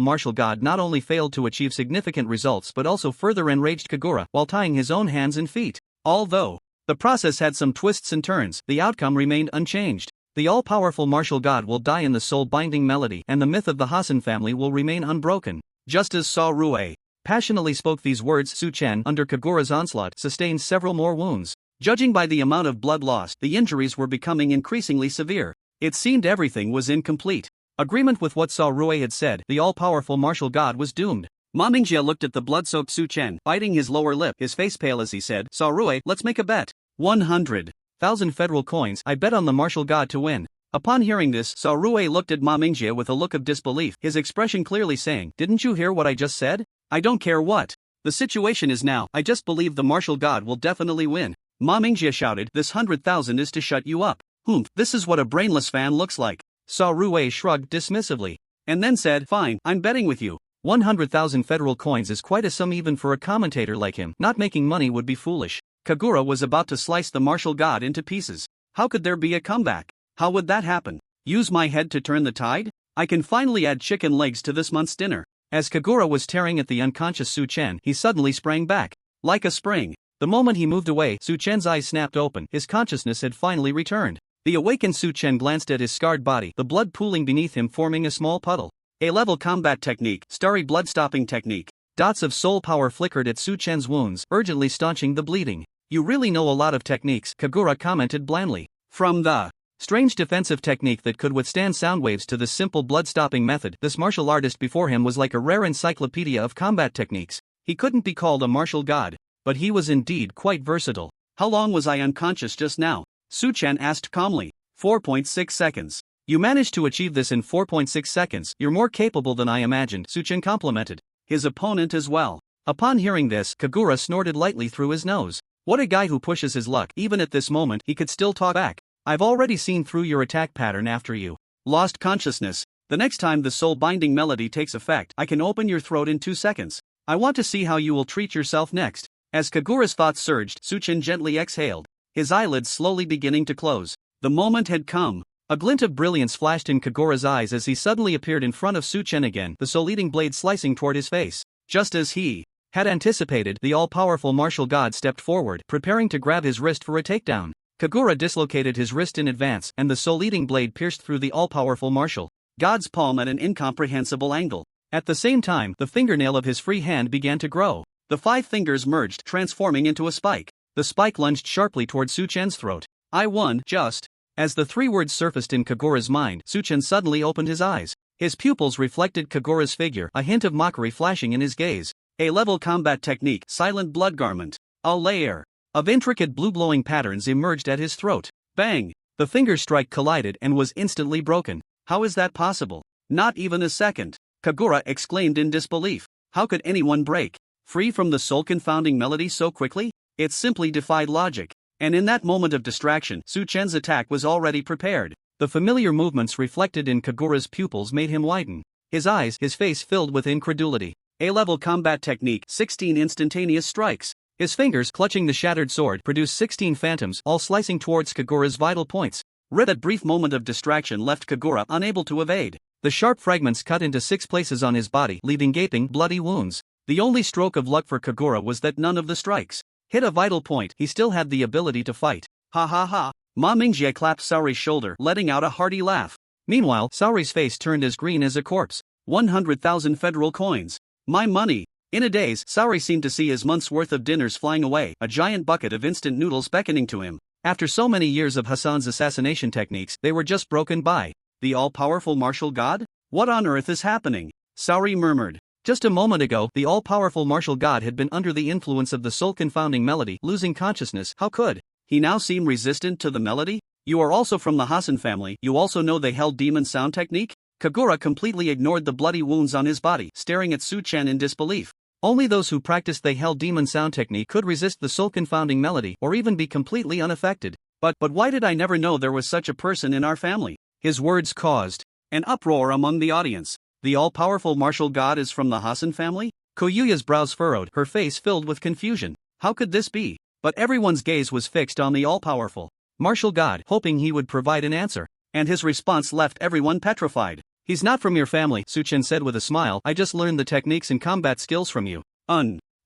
martial god not only failed to achieve significant results but also further enraged Kagura while tying his own hands and feet. Although the process had some twists and turns, the outcome remained unchanged. The all-powerful martial god will die in the soul-binding melody, and the myth of the Hassan family will remain unbroken. Just as Saori passionately spoke these words, Su Chen, under Kagura's onslaught, sustained several more wounds. Judging by the amount of blood lost, the injuries were becoming increasingly severe. It seemed everything was in complete agreement with what Saori had said. The all-powerful martial god was doomed. Ma Mingjie looked at the blood-soaked Su Chen, biting his lower lip, his face pale as he said, "Saorue, let's make a bet. 100,000 federal coins, I bet on the martial god to win." Upon hearing this, Saorue looked at Ma Mingjie with a look of disbelief, his expression clearly saying, "Didn't you hear what I just said? I don't care what the situation is now, I just believe the martial god will definitely win." Ma Mingjie shouted, "This 100,000 is to shut you up. This is what a brainless fan looks like." Saorue shrugged dismissively, and then said, "Fine, I'm betting with you. 100,000 federal coins is quite a sum even for a commentator like him. Not making money would be foolish." Kagura was about to slice the martial god into pieces. How could there be a comeback? How would that happen? Use my head to turn the tide? I can finally add chicken legs to this month's dinner. As Kagura was tearing at the unconscious Su Chen, he suddenly sprang back. Like a spring. The moment he moved away, Su Chen's eyes snapped open, his consciousness had finally returned. The awakened Su Chen glanced at his scarred body, the blood pooling beneath him forming a small puddle. A-level combat technique, starry blood-stopping technique. Dots of soul power flickered at Su Chen's wounds, urgently staunching the bleeding. "You really know a lot of techniques," Kagura commented blandly. From the strange defensive technique that could withstand sound waves to the simple blood-stopping method, this martial artist before him was like a rare encyclopedia of combat techniques. He couldn't be called a martial god, but he was indeed quite versatile. "How long was I unconscious just now?" Su Chen asked calmly. 4.6 seconds. "You managed to achieve this in 4.6 seconds, you're more capable than I imagined," Su Chen complimented his opponent as well. Upon hearing this, Kagura snorted lightly through his nose. What a guy who pushes his luck. Even at this moment he could still talk back. "I've already seen through your attack pattern after you lost consciousness. The next time the soul-binding melody takes effect, I can open your throat in 2 seconds. I want to see how you will treat yourself next." As Kagura's thoughts surged, Su Chen gently exhaled, his eyelids slowly beginning to close. The moment had come. A glint of brilliance flashed in Kagura's eyes as he suddenly appeared in front of Su Chen again, the soul-eating blade slicing toward his face. Just as he had anticipated, the all-powerful martial god stepped forward, preparing to grab his wrist for a takedown. Kagura dislocated his wrist in advance, and the soul-eating blade pierced through the all-powerful martial god's palm at an incomprehensible angle. At the same time, the fingernail of his free hand began to grow. The 5 fingers merged, transforming into a spike. The spike lunged sharply toward Su Chen's throat. "I won, just." As the 3 words surfaced in Kagura's mind, Su Chen suddenly opened his eyes. His pupils reflected Kagura's figure, a hint of mockery flashing in his gaze. A-level combat technique, silent blood garment. A layer of intricate blue-glowing patterns emerged at his throat. Bang! The finger strike collided and was instantly broken. How is that possible? Not even a second. Kagura exclaimed in disbelief. How could anyone break free from the soul-confounding melody so quickly? It simply defied logic. And in that moment of distraction, Su Chen's attack was already prepared. The familiar movements reflected in Kagura's pupils made him widen. His eyes, his face filled with incredulity. A-level combat technique, 16 instantaneous strikes. His fingers, clutching the shattered sword, produced 16 phantoms, all slicing towards Kagura's vital points. That brief moment of distraction left Kagura unable to evade. The sharp fragments cut into 6 places on his body, leaving gaping, bloody wounds. The only stroke of luck for Kagura was that none of the strikes hit a vital point. He still had the ability to fight. Ha ha ha. Ma Mingjie clapped Saori's shoulder, letting out a hearty laugh. Meanwhile, Saori's face turned as green as a corpse. 100,000 federal coins. My money. In a daze, Saori seemed to see his month's worth of dinners flying away, a giant bucket of instant noodles beckoning to him. After so many years of Hassan's assassination techniques, they were just broken by the all-powerful martial god? What on earth is happening? Saori murmured. Just a moment ago, the all-powerful martial god had been under the influence of the soul-confounding melody, losing consciousness. How could he now seem resistant to the melody? You are also from the Hassan family, you also know they held demon sound technique? Kagura completely ignored the bloody wounds on his body, staring at Su Chen in disbelief. Only those who practiced the held demon sound technique could resist the soul-confounding melody, or even be completely unaffected. But why did I never know there was such a person in our family? His words caused an uproar among the audience. The all-powerful martial god is from the Hassan family? Koyuya's brows furrowed, her face filled with confusion. How could this be? But everyone's gaze was fixed on the all-powerful martial god, hoping he would provide an answer. And his response left everyone petrified. He's not from your family, Su Chen said with a smile. I just learned the techniques and combat skills from you.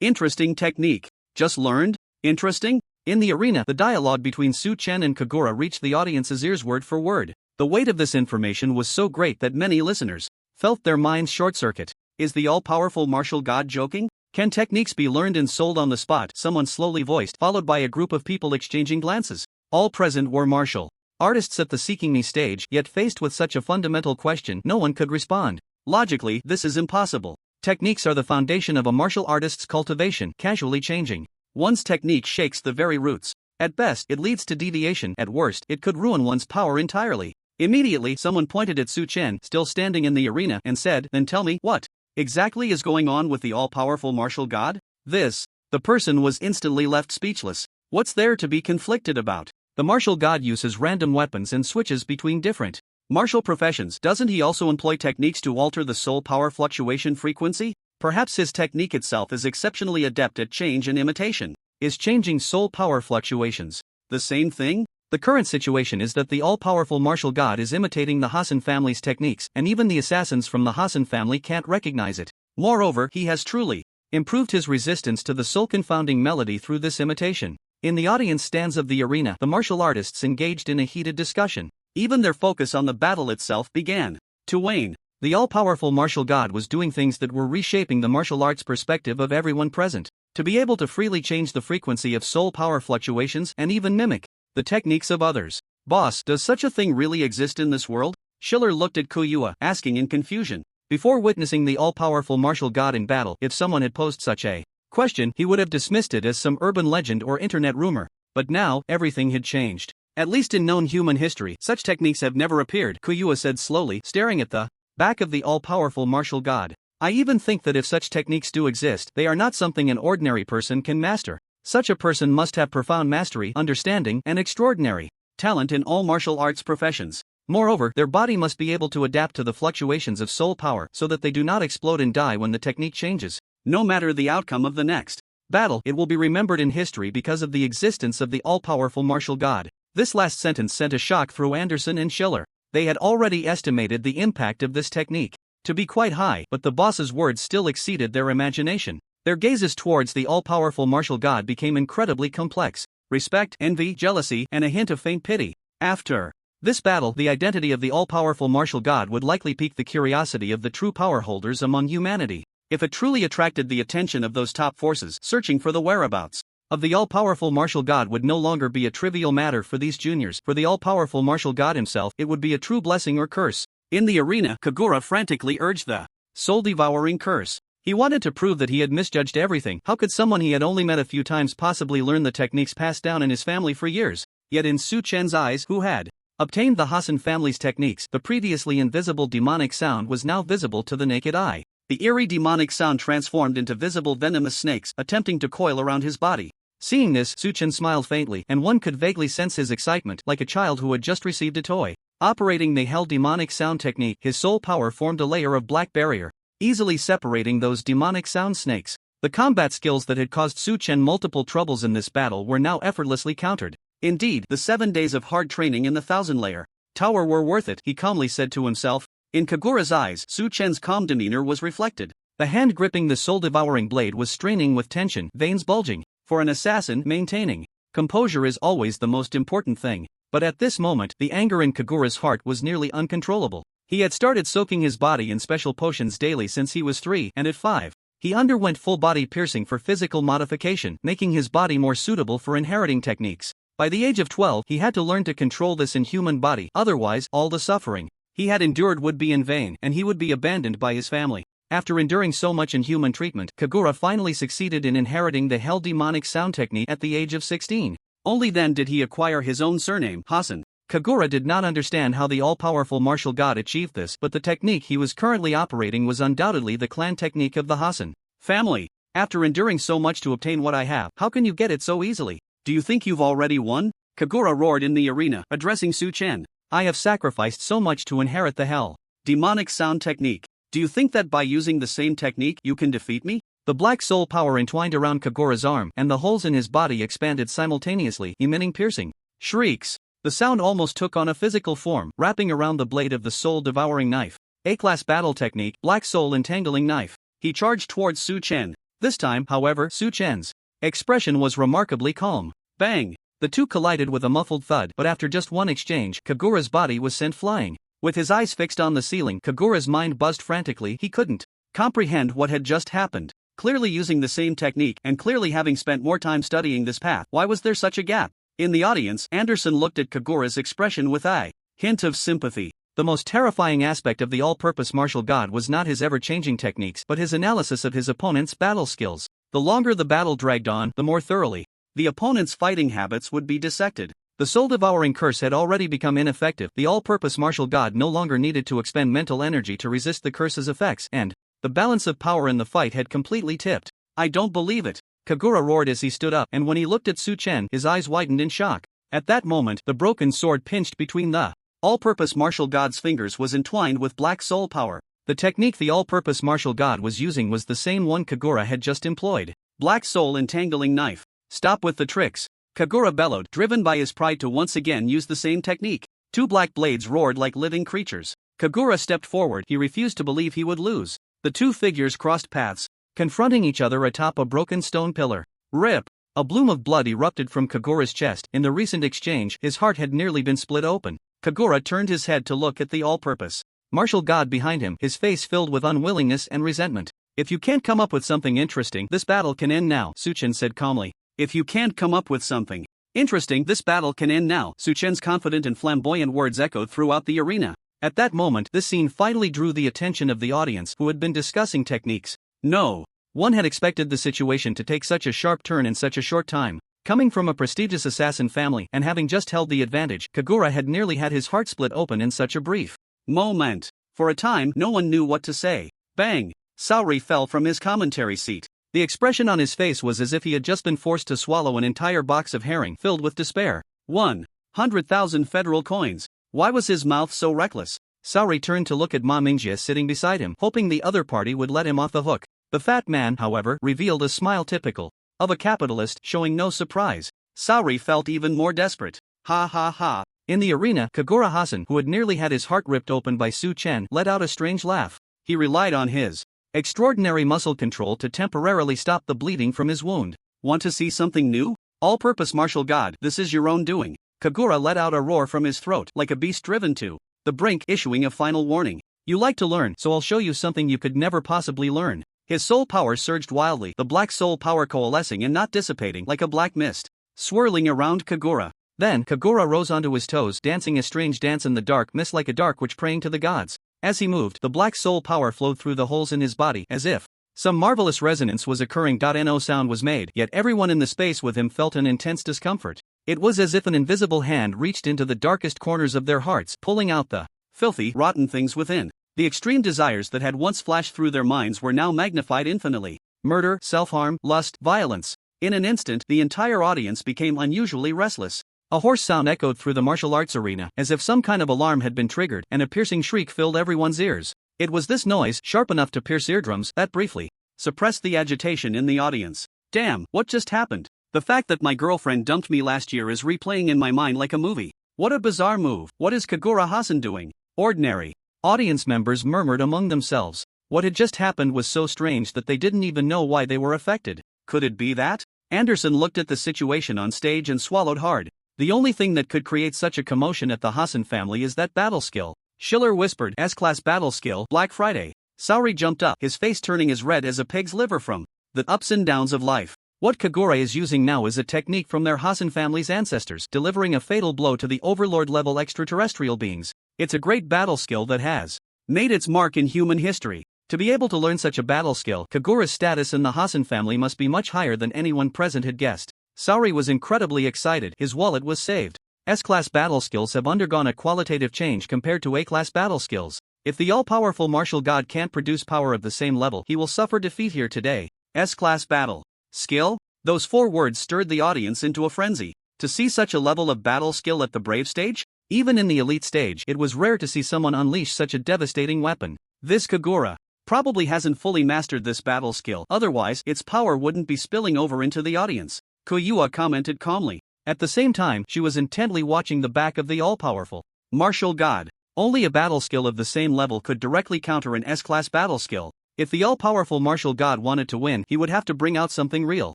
Interesting technique. Just learned? Interesting? In the arena, the dialogue between Su Chen and Kagura reached the audience's ears word for word. The weight of this information was so great that many listeners felt their minds short-circuit. Is the all-powerful martial god joking? Can techniques be learned and sold on the spot? Someone slowly voiced, followed by a group of people exchanging glances. All present were martial artists at the Seeking Me stage, yet faced with such a fundamental question, no one could respond. Logically, this is impossible. Techniques are the foundation of a martial artist's cultivation, casually changing. One's technique shakes the very roots. At best, it leads to deviation. At worst, it could ruin one's power entirely. Immediately, someone pointed at Su Chen, still standing in the arena, and said, "Then tell me, what exactly is going on with the all-powerful martial god?" The person was instantly left speechless. What's there to be conflicted about? The martial god uses random weapons and switches between different martial professions. Doesn't he also employ techniques to alter the soul power fluctuation frequency? Perhaps his technique itself is exceptionally adept at change and imitation. Is changing soul power fluctuations the same thing? The current situation is that the all-powerful martial god is imitating the Hassan family's techniques, and even the assassins from the Hassan family can't recognize it. Moreover, he has truly improved his resistance to the soul-confounding melody through this imitation. In the audience stands of the arena, the martial artists engaged in a heated discussion. Even their focus on the battle itself began to wane. The all-powerful martial god was doing things that were reshaping the martial arts perspective of everyone present. To be able to freely change the frequency of soul power fluctuations and even mimic the techniques of others. Boss, does such a thing really exist in this world? Schiller looked at Kuyua, asking in confusion. Before witnessing the all-powerful martial god in battle, if someone had posed such a question, he would have dismissed it as some urban legend or internet rumor. But now, everything had changed. At least in known human history, such techniques have never appeared, Kuyua said slowly, staring at the back of the all-powerful martial god. I even think that if such techniques do exist, they are not something an ordinary person can master. Such a person must have profound mastery, understanding, and extraordinary talent in all martial arts professions. Moreover, their body must be able to adapt to the fluctuations of soul power so that they do not explode and die when the technique changes. No matter the outcome of the next battle, it will be remembered in history because of the existence of the all-powerful martial god. This last sentence sent a shock through Anderson and Schiller. They had already estimated the impact of this technique to be quite high, but the boss's words still exceeded their imagination. Their gazes towards the all-powerful martial god became incredibly complex. Respect, envy, jealousy, and a hint of faint pity. After this battle, the identity of the all-powerful martial god would likely pique the curiosity of the true power holders among humanity. If it truly attracted the attention of those top forces searching for the whereabouts of the all-powerful martial god would no longer be a trivial matter for these juniors. For the all-powerful martial god himself, it would be a true blessing or curse. In the arena, Kagura frantically urged the soul-devouring curse. He wanted to prove that he had misjudged everything. How could someone he had only met a few times possibly learn the techniques passed down in his family for years? Yet in Su Chen's eyes, who had obtained the Hassan family's techniques, the previously invisible demonic sound was now visible to the naked eye. The eerie demonic sound transformed into visible venomous snakes, attempting to coil around his body. Seeing this, Su Chen smiled faintly, and one could vaguely sense his excitement, like a child who had just received a toy. Operating the hell demonic sound technique, his soul power formed a layer of black barrier, easily separating those demonic sound snakes. The combat skills that had caused Su Chen multiple troubles in this battle were now effortlessly countered. Indeed, the 7 days of hard training in the 1,000-layer tower were worth it, he calmly said to himself. In Kagura's eyes, Su Chen's calm demeanor was reflected. The hand gripping the soul-devouring blade was straining with tension, veins bulging. For an assassin, maintaining composure is always the most important thing. But at this moment, the anger in Kagura's heart was nearly uncontrollable. He had started soaking his body in special potions daily since he was 3, and at 5, he underwent full-body piercing for physical modification, making his body more suitable for inheriting techniques. By the age of 12, he had to learn to control this inhuman body, otherwise, all the suffering he had endured would be in vain, and he would be abandoned by his family. After enduring so much inhuman treatment, Kagura finally succeeded in inheriting the hell demonic sound technique at the age of 16. Only then did he acquire his own surname, Hassan. Kagura did not understand how the all-powerful martial god achieved this, but the technique he was currently operating was undoubtedly the clan technique of the Hassan family. After enduring so much to obtain what I have, how can you get it so easily? Do you think you've already won? Kagura roared in the arena, addressing Su Chen. I have sacrificed so much to inherit the hell demonic sound technique. Do you think that by using the same technique you can defeat me? The black soul power entwined around Kagura's arm, and the holes in his body expanded simultaneously, emitting piercing shrieks. The sound almost took on a physical form, wrapping around the blade of the soul-devouring knife. A-class battle technique, black soul entangling knife. He charged towards Su Chen. This time, however, Su Chen's expression was remarkably calm. Bang! The two collided with a muffled thud, but after just one exchange, Kagura's body was sent flying. With his eyes fixed on the ceiling, Kagura's mind buzzed frantically. He couldn't comprehend what had just happened. Clearly using the same technique, and clearly having spent more time studying this path, why was there such a gap? In the audience, Anderson looked at Kagura's expression with a hint of sympathy. The most terrifying aspect of the all-purpose martial god was not his ever-changing techniques but his analysis of his opponent's battle skills. The longer the battle dragged on, the more thoroughly the opponent's fighting habits would be dissected. The soul-devouring curse had already become ineffective. The all-purpose martial god no longer needed to expend mental energy to resist the curse's effects, and the balance of power in the fight had completely tipped. "I don't believe it," Kagura roared as he stood up, and when he looked at Chen, his eyes widened in shock. At that moment, the broken sword pinched between the all-purpose martial god's fingers was entwined with black soul power. The technique the all-purpose martial god was using was the same one Kagura had just employed. Black soul entangling knife. "Stop with the tricks," Kagura bellowed, driven by his pride to once again use the same technique. Two black blades roared like living creatures. Kagura stepped forward. He refused to believe he would lose. The two figures crossed paths, confronting each other atop a broken stone pillar. Rip! A bloom of blood erupted from Kagura's chest. In the recent exchange, his heart had nearly been split open. Kagura turned his head to look at the all-purpose martial god behind him, his face filled with unwillingness and resentment. "If you can't come up with something interesting, this battle can end now," Chen said calmly. "If you can't come up with something interesting, this battle can end now." Chen's confident and flamboyant words echoed throughout the arena. At that moment, this scene finally drew the attention of the audience, who had been discussing techniques. No one had expected the situation to take such a sharp turn in such a short time. Coming from a prestigious assassin family and having just held the advantage, Kagura had nearly had his heart split open in such a brief moment. For a time, no one knew what to say. Bang! Saori fell from his commentary seat. The expression on his face was as if he had just been forced to swallow an entire box of herring filled with despair. 100,000 federal coins. Why was his mouth so reckless? Saori turned to look at Ma Mingjie sitting beside him, hoping the other party would let him off the hook. The fat man, however, revealed a smile typical of a capitalist, showing no surprise. Saori felt even more desperate. Ha ha ha. In the arena, Kagura Hasan, who had nearly had his heart ripped open by Chen, let out a strange laugh. He relied on his extraordinary muscle control to temporarily stop the bleeding from his wound. "Want to see something new? All-purpose martial god, this is your own doing." Kagura let out a roar from his throat, like a beast driven to the brink, issuing a final warning. "You like to learn, so I'll show you something you could never possibly learn." His soul power surged wildly, the black soul power coalescing and not dissipating, like a black mist swirling around Kagura. Then, Kagura rose onto his toes, dancing a strange dance in the dark mist like a dark witch praying to the gods. As he moved, the black soul power flowed through the holes in his body, as if some marvelous resonance was occurring. No sound was made, yet everyone in the space with him felt an intense discomfort. It was as if an invisible hand reached into the darkest corners of their hearts, pulling out the filthy, rotten things within. The extreme desires that had once flashed through their minds were now magnified infinitely. Murder, self-harm, lust, violence. In an instant, the entire audience became unusually restless. A hoarse sound echoed through the martial arts arena, as if some kind of alarm had been triggered, and a piercing shriek filled everyone's ears. It was this noise, sharp enough to pierce eardrums, that briefly suppressed the agitation in the audience. "Damn, what just happened? The fact that my girlfriend dumped me last year is replaying in my mind like a movie. What a bizarre move. What is Kagura Hasan doing?" Ordinary audience members murmured among themselves. What had just happened was so strange that they didn't even know why they were affected. Could it be that? Anderson looked at the situation on stage and swallowed hard. The only thing that could create such a commotion at the Hasan family is that battle skill. Schiller whispered, "S-class battle skill, Black Friday." Saori jumped up, his face turning as red as a pig's liver from the ups and downs of life. What Kagura is using now is a technique from their Hasan family's ancestors, delivering a fatal blow to the overlord-level extraterrestrial beings. It's a great battle skill that has made its mark in human history. To be able to learn such a battle skill, Kagura's status in the Hasan family must be much higher than anyone present had guessed. Saori was incredibly excited, his wallet was saved. S-class battle skills have undergone a qualitative change compared to A-class battle skills. If the all-powerful martial god can't produce power of the same level, he will suffer defeat here today. S-class battle skill? Those 4 words stirred the audience into a frenzy. To see such a level of battle skill at the brave stage? Even in the elite stage, it was rare to see someone unleash such a devastating weapon. This Kagura probably hasn't fully mastered this battle skill, otherwise, its power wouldn't be spilling over into the audience. Koyua commented calmly. At the same time, she was intently watching the back of the all-powerful martial god. Only a battle skill of the same level could directly counter an S-class battle skill. If the all-powerful martial god wanted to win, he would have to bring out something real.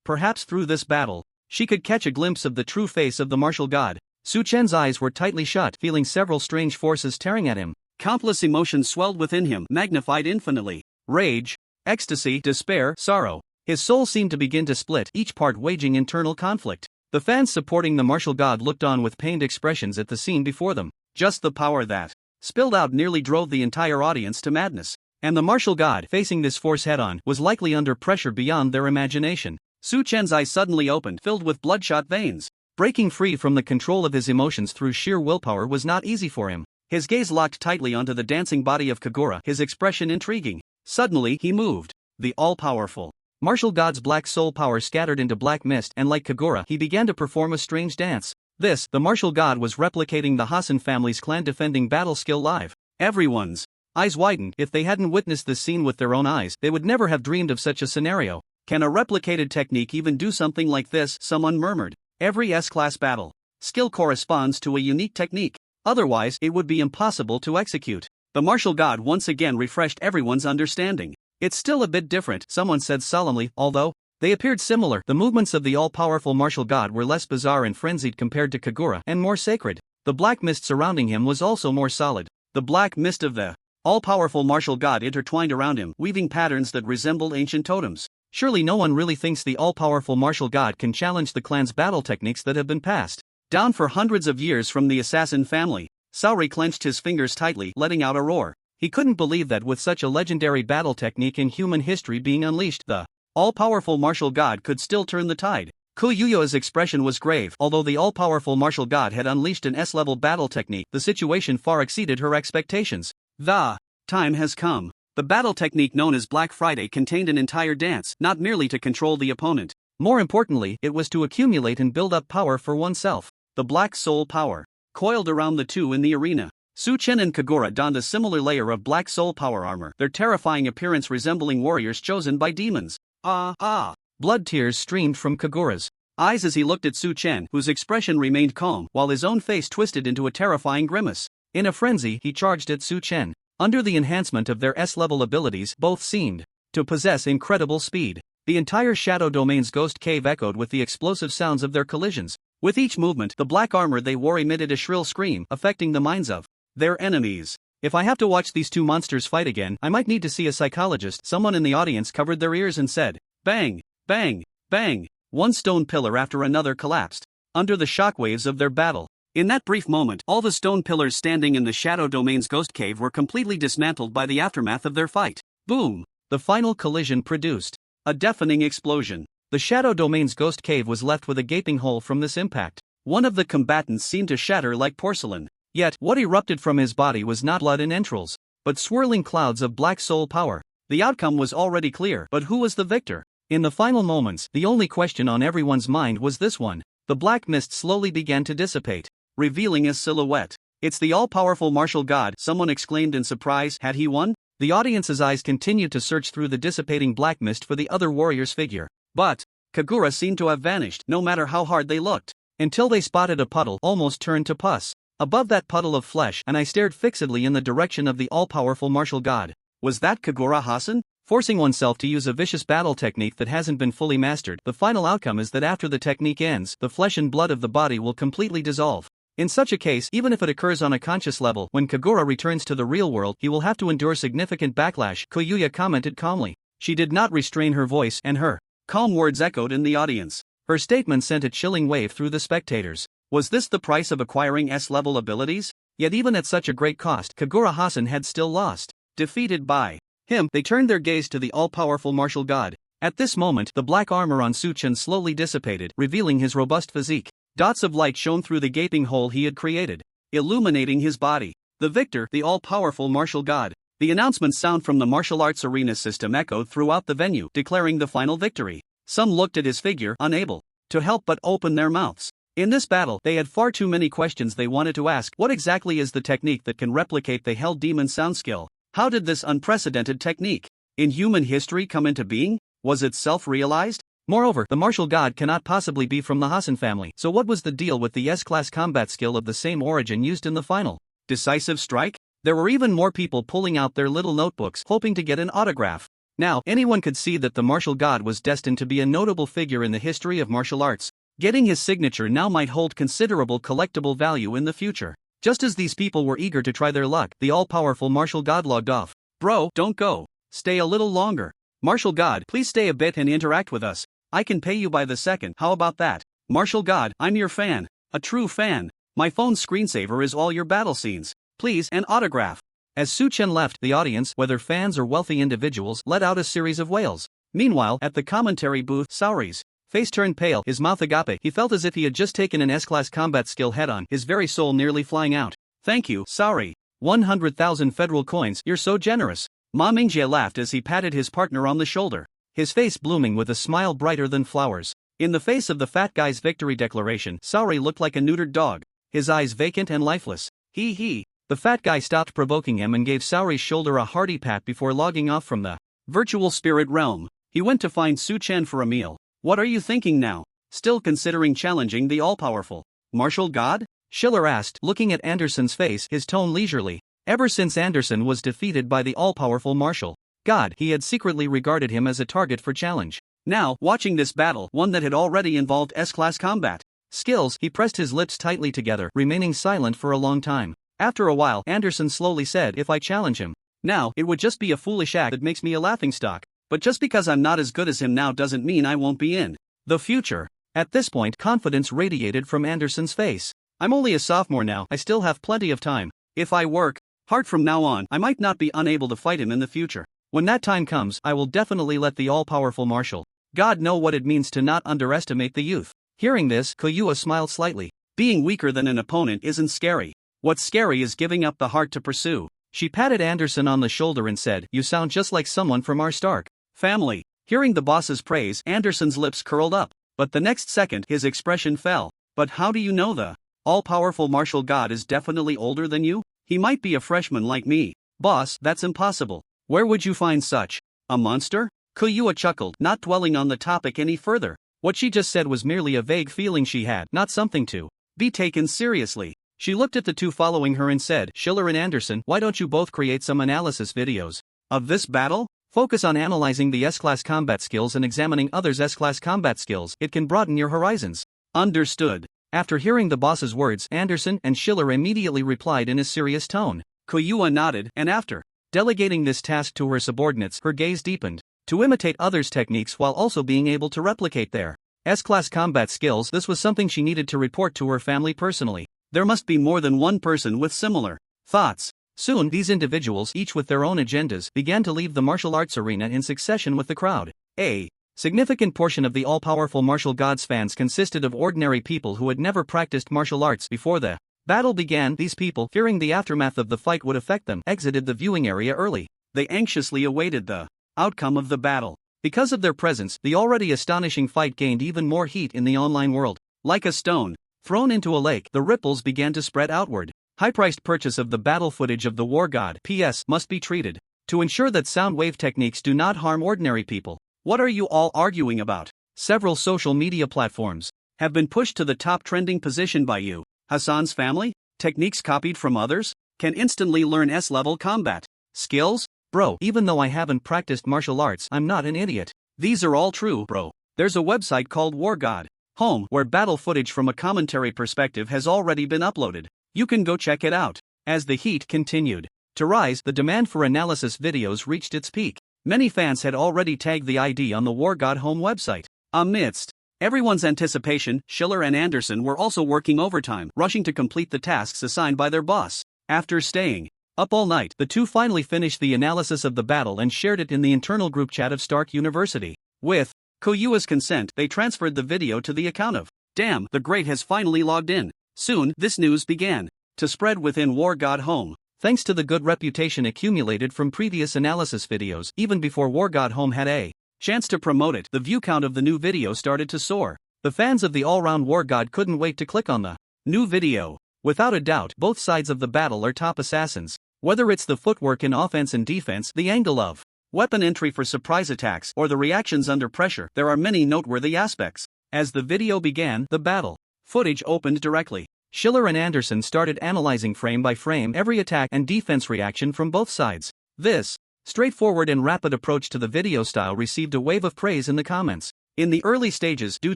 Perhaps through this battle, she could catch a glimpse of the true face of the martial god. Chen's eyes were tightly shut, feeling several strange forces tearing at him. Countless emotions swelled within him, magnified infinitely. Rage, ecstasy, despair, sorrow. His soul seemed to begin to split, each part waging internal conflict. The fans supporting the martial god looked on with pained expressions at the scene before them. Just the power that spilled out nearly drove the entire audience to madness. And the martial god, facing this force head-on, was likely under pressure beyond their imagination. Su Chen's eyes suddenly opened, filled with bloodshot veins. Breaking free from the control of his emotions through sheer willpower was not easy for him. His gaze locked tightly onto the dancing body of Kagura, his expression intriguing. Suddenly, he moved. The all-powerful martial god's black soul power scattered into black mist, and like Kagura, he began to perform a strange dance. This, the martial god was replicating the Hasan family's clan-defending battle skill live. Everyone's eyes widened. If they hadn't witnessed this scene with their own eyes, they would never have dreamed of such a scenario. Can a replicated technique even do something like this? Someone murmured. Every S-class battle skill corresponds to a unique technique. Otherwise, it would be impossible to execute. The martial god once again refreshed everyone's understanding. It's still a bit different, someone said solemnly, although they appeared similar. The movements of the all-powerful martial god were less bizarre and frenzied compared to Kagura, and more sacred. The black mist surrounding him was also more solid. The black mist of the all-powerful martial god intertwined around him, weaving patterns that resembled ancient totems. Surely no one really thinks the all-powerful martial god can challenge the clan's battle techniques that have been passed down for hundreds of years from the assassin family. Saori clenched his fingers tightly, letting out a roar. He couldn't believe that with such a legendary battle technique in human history being unleashed, the all-powerful martial god could still turn the tide. Kuyuyo's expression was grave. Although the all-powerful martial god had unleashed an S-level battle technique, the situation far exceeded her expectations. The time has come. The battle technique known as Black Friday contained an entire dance, not merely to control the opponent. More importantly, it was to accumulate and build up power for oneself. The black soul power coiled around the two in the arena. Su Chen and Kagura donned a similar layer of black soul power armor, their terrifying appearance resembling warriors chosen by demons. Blood tears streamed from Kagura's eyes as he looked at Su Chen, whose expression remained calm, while his own face twisted into a terrifying grimace. In a frenzy, he charged at Su Chen. Under the enhancement of their S-level abilities, both seemed to possess incredible speed. The entire Shadow Domain's ghost cave echoed with the explosive sounds of their collisions. With each movement, the black armor they wore emitted a shrill scream, affecting the minds of their enemies. If I have to watch these two monsters fight again, I might need to see a psychologist. Someone in the audience covered their ears and said, "Bang, bang, bang." One stone pillar after another collapsed under the shockwaves of their battle. In that brief moment, all the stone pillars standing in the Shadow Domain's ghost cave were completely dismantled by the aftermath of their fight. Boom! The final collision produced a deafening explosion. The Shadow Domain's ghost cave was left with a gaping hole from this impact. One of the combatants seemed to shatter like porcelain. Yet, what erupted from his body was not blood and entrails, but swirling clouds of black soul power. The outcome was already clear, but who was the victor? In the final moments, the only question on everyone's mind was this one. The black mist slowly began to dissipate, revealing a silhouette. "It's the all-powerful martial god," someone exclaimed in surprise. Had he won? The audience's eyes continued to search through the dissipating black mist for the other warrior's figure. But Kagura seemed to have vanished, no matter how hard they looked, until they spotted a puddle almost turned to pus above that puddle of flesh, and I stared fixedly in the direction of the all-powerful martial god. Was that Kagura Hasan? Forcing oneself to use a vicious battle technique that hasn't been fully mastered, the final outcome is that after the technique ends, the flesh and blood of the body will completely dissolve. In such a case, even if it occurs on a conscious level, when Kagura returns to the real world, he will have to endure significant backlash, Koyuya commented calmly. She did not restrain her voice, and her calm words echoed in the audience. Her statement sent a chilling wave through the spectators. Was this the price of acquiring S-level abilities? Yet even at such a great cost, Kagura Hasan had still lost. Defeated by him, they turned their gaze to the all-powerful martial god. At this moment, the black armor on Su Chen slowly dissipated, revealing his robust physique. Dots of light shone through the gaping hole he had created, illuminating his body. The victor, the all-powerful martial god. The announcement sound from the martial arts arena system echoed throughout the venue, declaring the final victory. Some looked at his figure, unable to help but open their mouths. In this battle, they had far too many questions they wanted to ask. What exactly is the technique that can replicate the Hell Demon sound skill? How did this unprecedented technique in human history come into being? Was it self-realized? Moreover, the martial god cannot possibly be from the Hasan family, so what was the deal with the S-class combat skill of the same origin used in the final decisive strike? There were even more people pulling out their little notebooks, hoping to get an autograph. Now, anyone could see that the martial god was destined to be a notable figure in the history of martial arts. Getting his signature now might hold considerable collectible value in the future. Just as these people were eager to try their luck, the all-powerful martial god logged off. "Bro, don't go. Stay a little longer. Martial god, please stay a bit and interact with us. I can pay you by the second, how about that? Martial god, I'm your fan. A true fan. My phone's screensaver is all your battle scenes. Please, an autograph. As Su Chen left, the audience, whether fans or wealthy individuals, let out a series of wails. Meanwhile, at the commentary booth, Saori's face turned pale, his mouth agape. He felt as if he had just taken an S-class combat skill head-on, his very soul nearly flying out. Thank you, Saori. 100,000 federal coins, you're so generous. Ma Mingjie laughed as he patted his partner on the shoulder, his face blooming with a smile brighter than flowers. In the face of the fat guy's victory declaration, Saori looked like a neutered dog, his eyes vacant and lifeless. He. The fat guy stopped provoking him and gave Saori's shoulder a hearty pat before logging off from the virtual spirit realm. He went to find Su Chen for a meal. What are you thinking now? Still considering challenging the all-powerful martial god? Schiller asked, looking at Anderson's face, his tone leisurely. Ever since Anderson was defeated by the all-powerful martial god, he had secretly regarded him as a target for challenge. Now, watching this battle, one that had already involved S-class combat skills, he pressed his lips tightly together, remaining silent for a long time. After a while, Anderson slowly said, if I challenge him now, it would just be a foolish act that makes me a laughingstock. But just because I'm not as good as him now doesn't mean I won't be in the future. At this point, confidence radiated from Anderson's face. I'm only a sophomore now, I still have plenty of time. If I work hard from now on, I might not be unable to fight him in the future. When that time comes, I will definitely let the all-powerful martial god know what it means to not underestimate the youth. Hearing this, Koyua smiled slightly. Being weaker than an opponent isn't scary. What's scary is giving up the heart to pursue. She patted Anderson on the shoulder and said, you sound just like someone from our Stark family. Hearing the boss's praise, Anderson's lips curled up, but the next second his expression fell. But how do you know the all-powerful martial god is definitely older than you? He might be a freshman like me. Boss, that's impossible. Where would you find such a monster? Koyua chuckled, not dwelling on the topic any further. What she just said was merely a vague feeling she had, not something to be taken seriously. She looked at the two following her and said, Schiller and Anderson, why don't you both create some analysis videos of this battle? Focus on analyzing the S-class combat skills and examining others' S-class combat skills. It can broaden your horizons. Understood. After hearing the boss's words, Anderson and Schiller immediately replied in a serious tone. Koyua nodded, and after delegating this task to her subordinates, her gaze deepened. To imitate others' techniques while also being able to replicate their S-class combat skills, this was something she needed to report to her family personally. There must be more than one person with similar thoughts. Soon, these individuals, each with their own agendas, began to leave the martial arts arena in succession with the crowd. A significant portion of the all-powerful martial gods fans consisted of ordinary people who had never practiced martial arts before the battle began. These people, fearing the aftermath of the fight would affect them, exited the viewing area early. They anxiously awaited the outcome of the battle. Because of their presence, the already astonishing fight gained even more heat in the online world. Like a stone thrown into a lake, the ripples began to spread outward. High-priced purchase of the battle footage of the war god (PS) must be treated to ensure that sound wave techniques do not harm ordinary people. What are you all arguing about? Several social media platforms have been pushed to the top trending position by you. Hassan's family? Techniques copied from others? Can instantly learn S-level combat skills? Bro, even though I haven't practiced martial arts, I'm not an idiot. These are all true, bro. There's a website called War God Home, where battle footage from a commentary perspective has already been uploaded. You can go check it out. As the heat continued to rise, the demand for analysis videos reached its peak. Many fans had already tagged the ID on the War God Home website. Amidst everyone's anticipation, Schiller and Anderson were also working overtime, rushing to complete the tasks assigned by their boss. After staying up all night, the two finally finished the analysis of the battle and shared it in the internal group chat of Stark University. With Koyua's consent, they transferred the video to the account of Damn, the Great has finally logged in. Soon, this news began to spread within War God Home. Thanks to the good reputation accumulated from previous analysis videos, even before War God Home had a chance to promote it, the view count of the new video started to soar. The fans of the all-round War God couldn't wait to click on the new video. Without a doubt, both sides of the battle are top assassins. Whether it's the footwork in offense and defense, the angle of weapon entry for surprise attacks, or the reactions under pressure, there are many noteworthy aspects. As the video began, the battle footage opened directly. Schiller and Anderson started analyzing frame by frame every attack and defense reaction from both sides. This straightforward and rapid approach to the video style received a wave of praise in the comments. In the early stages, due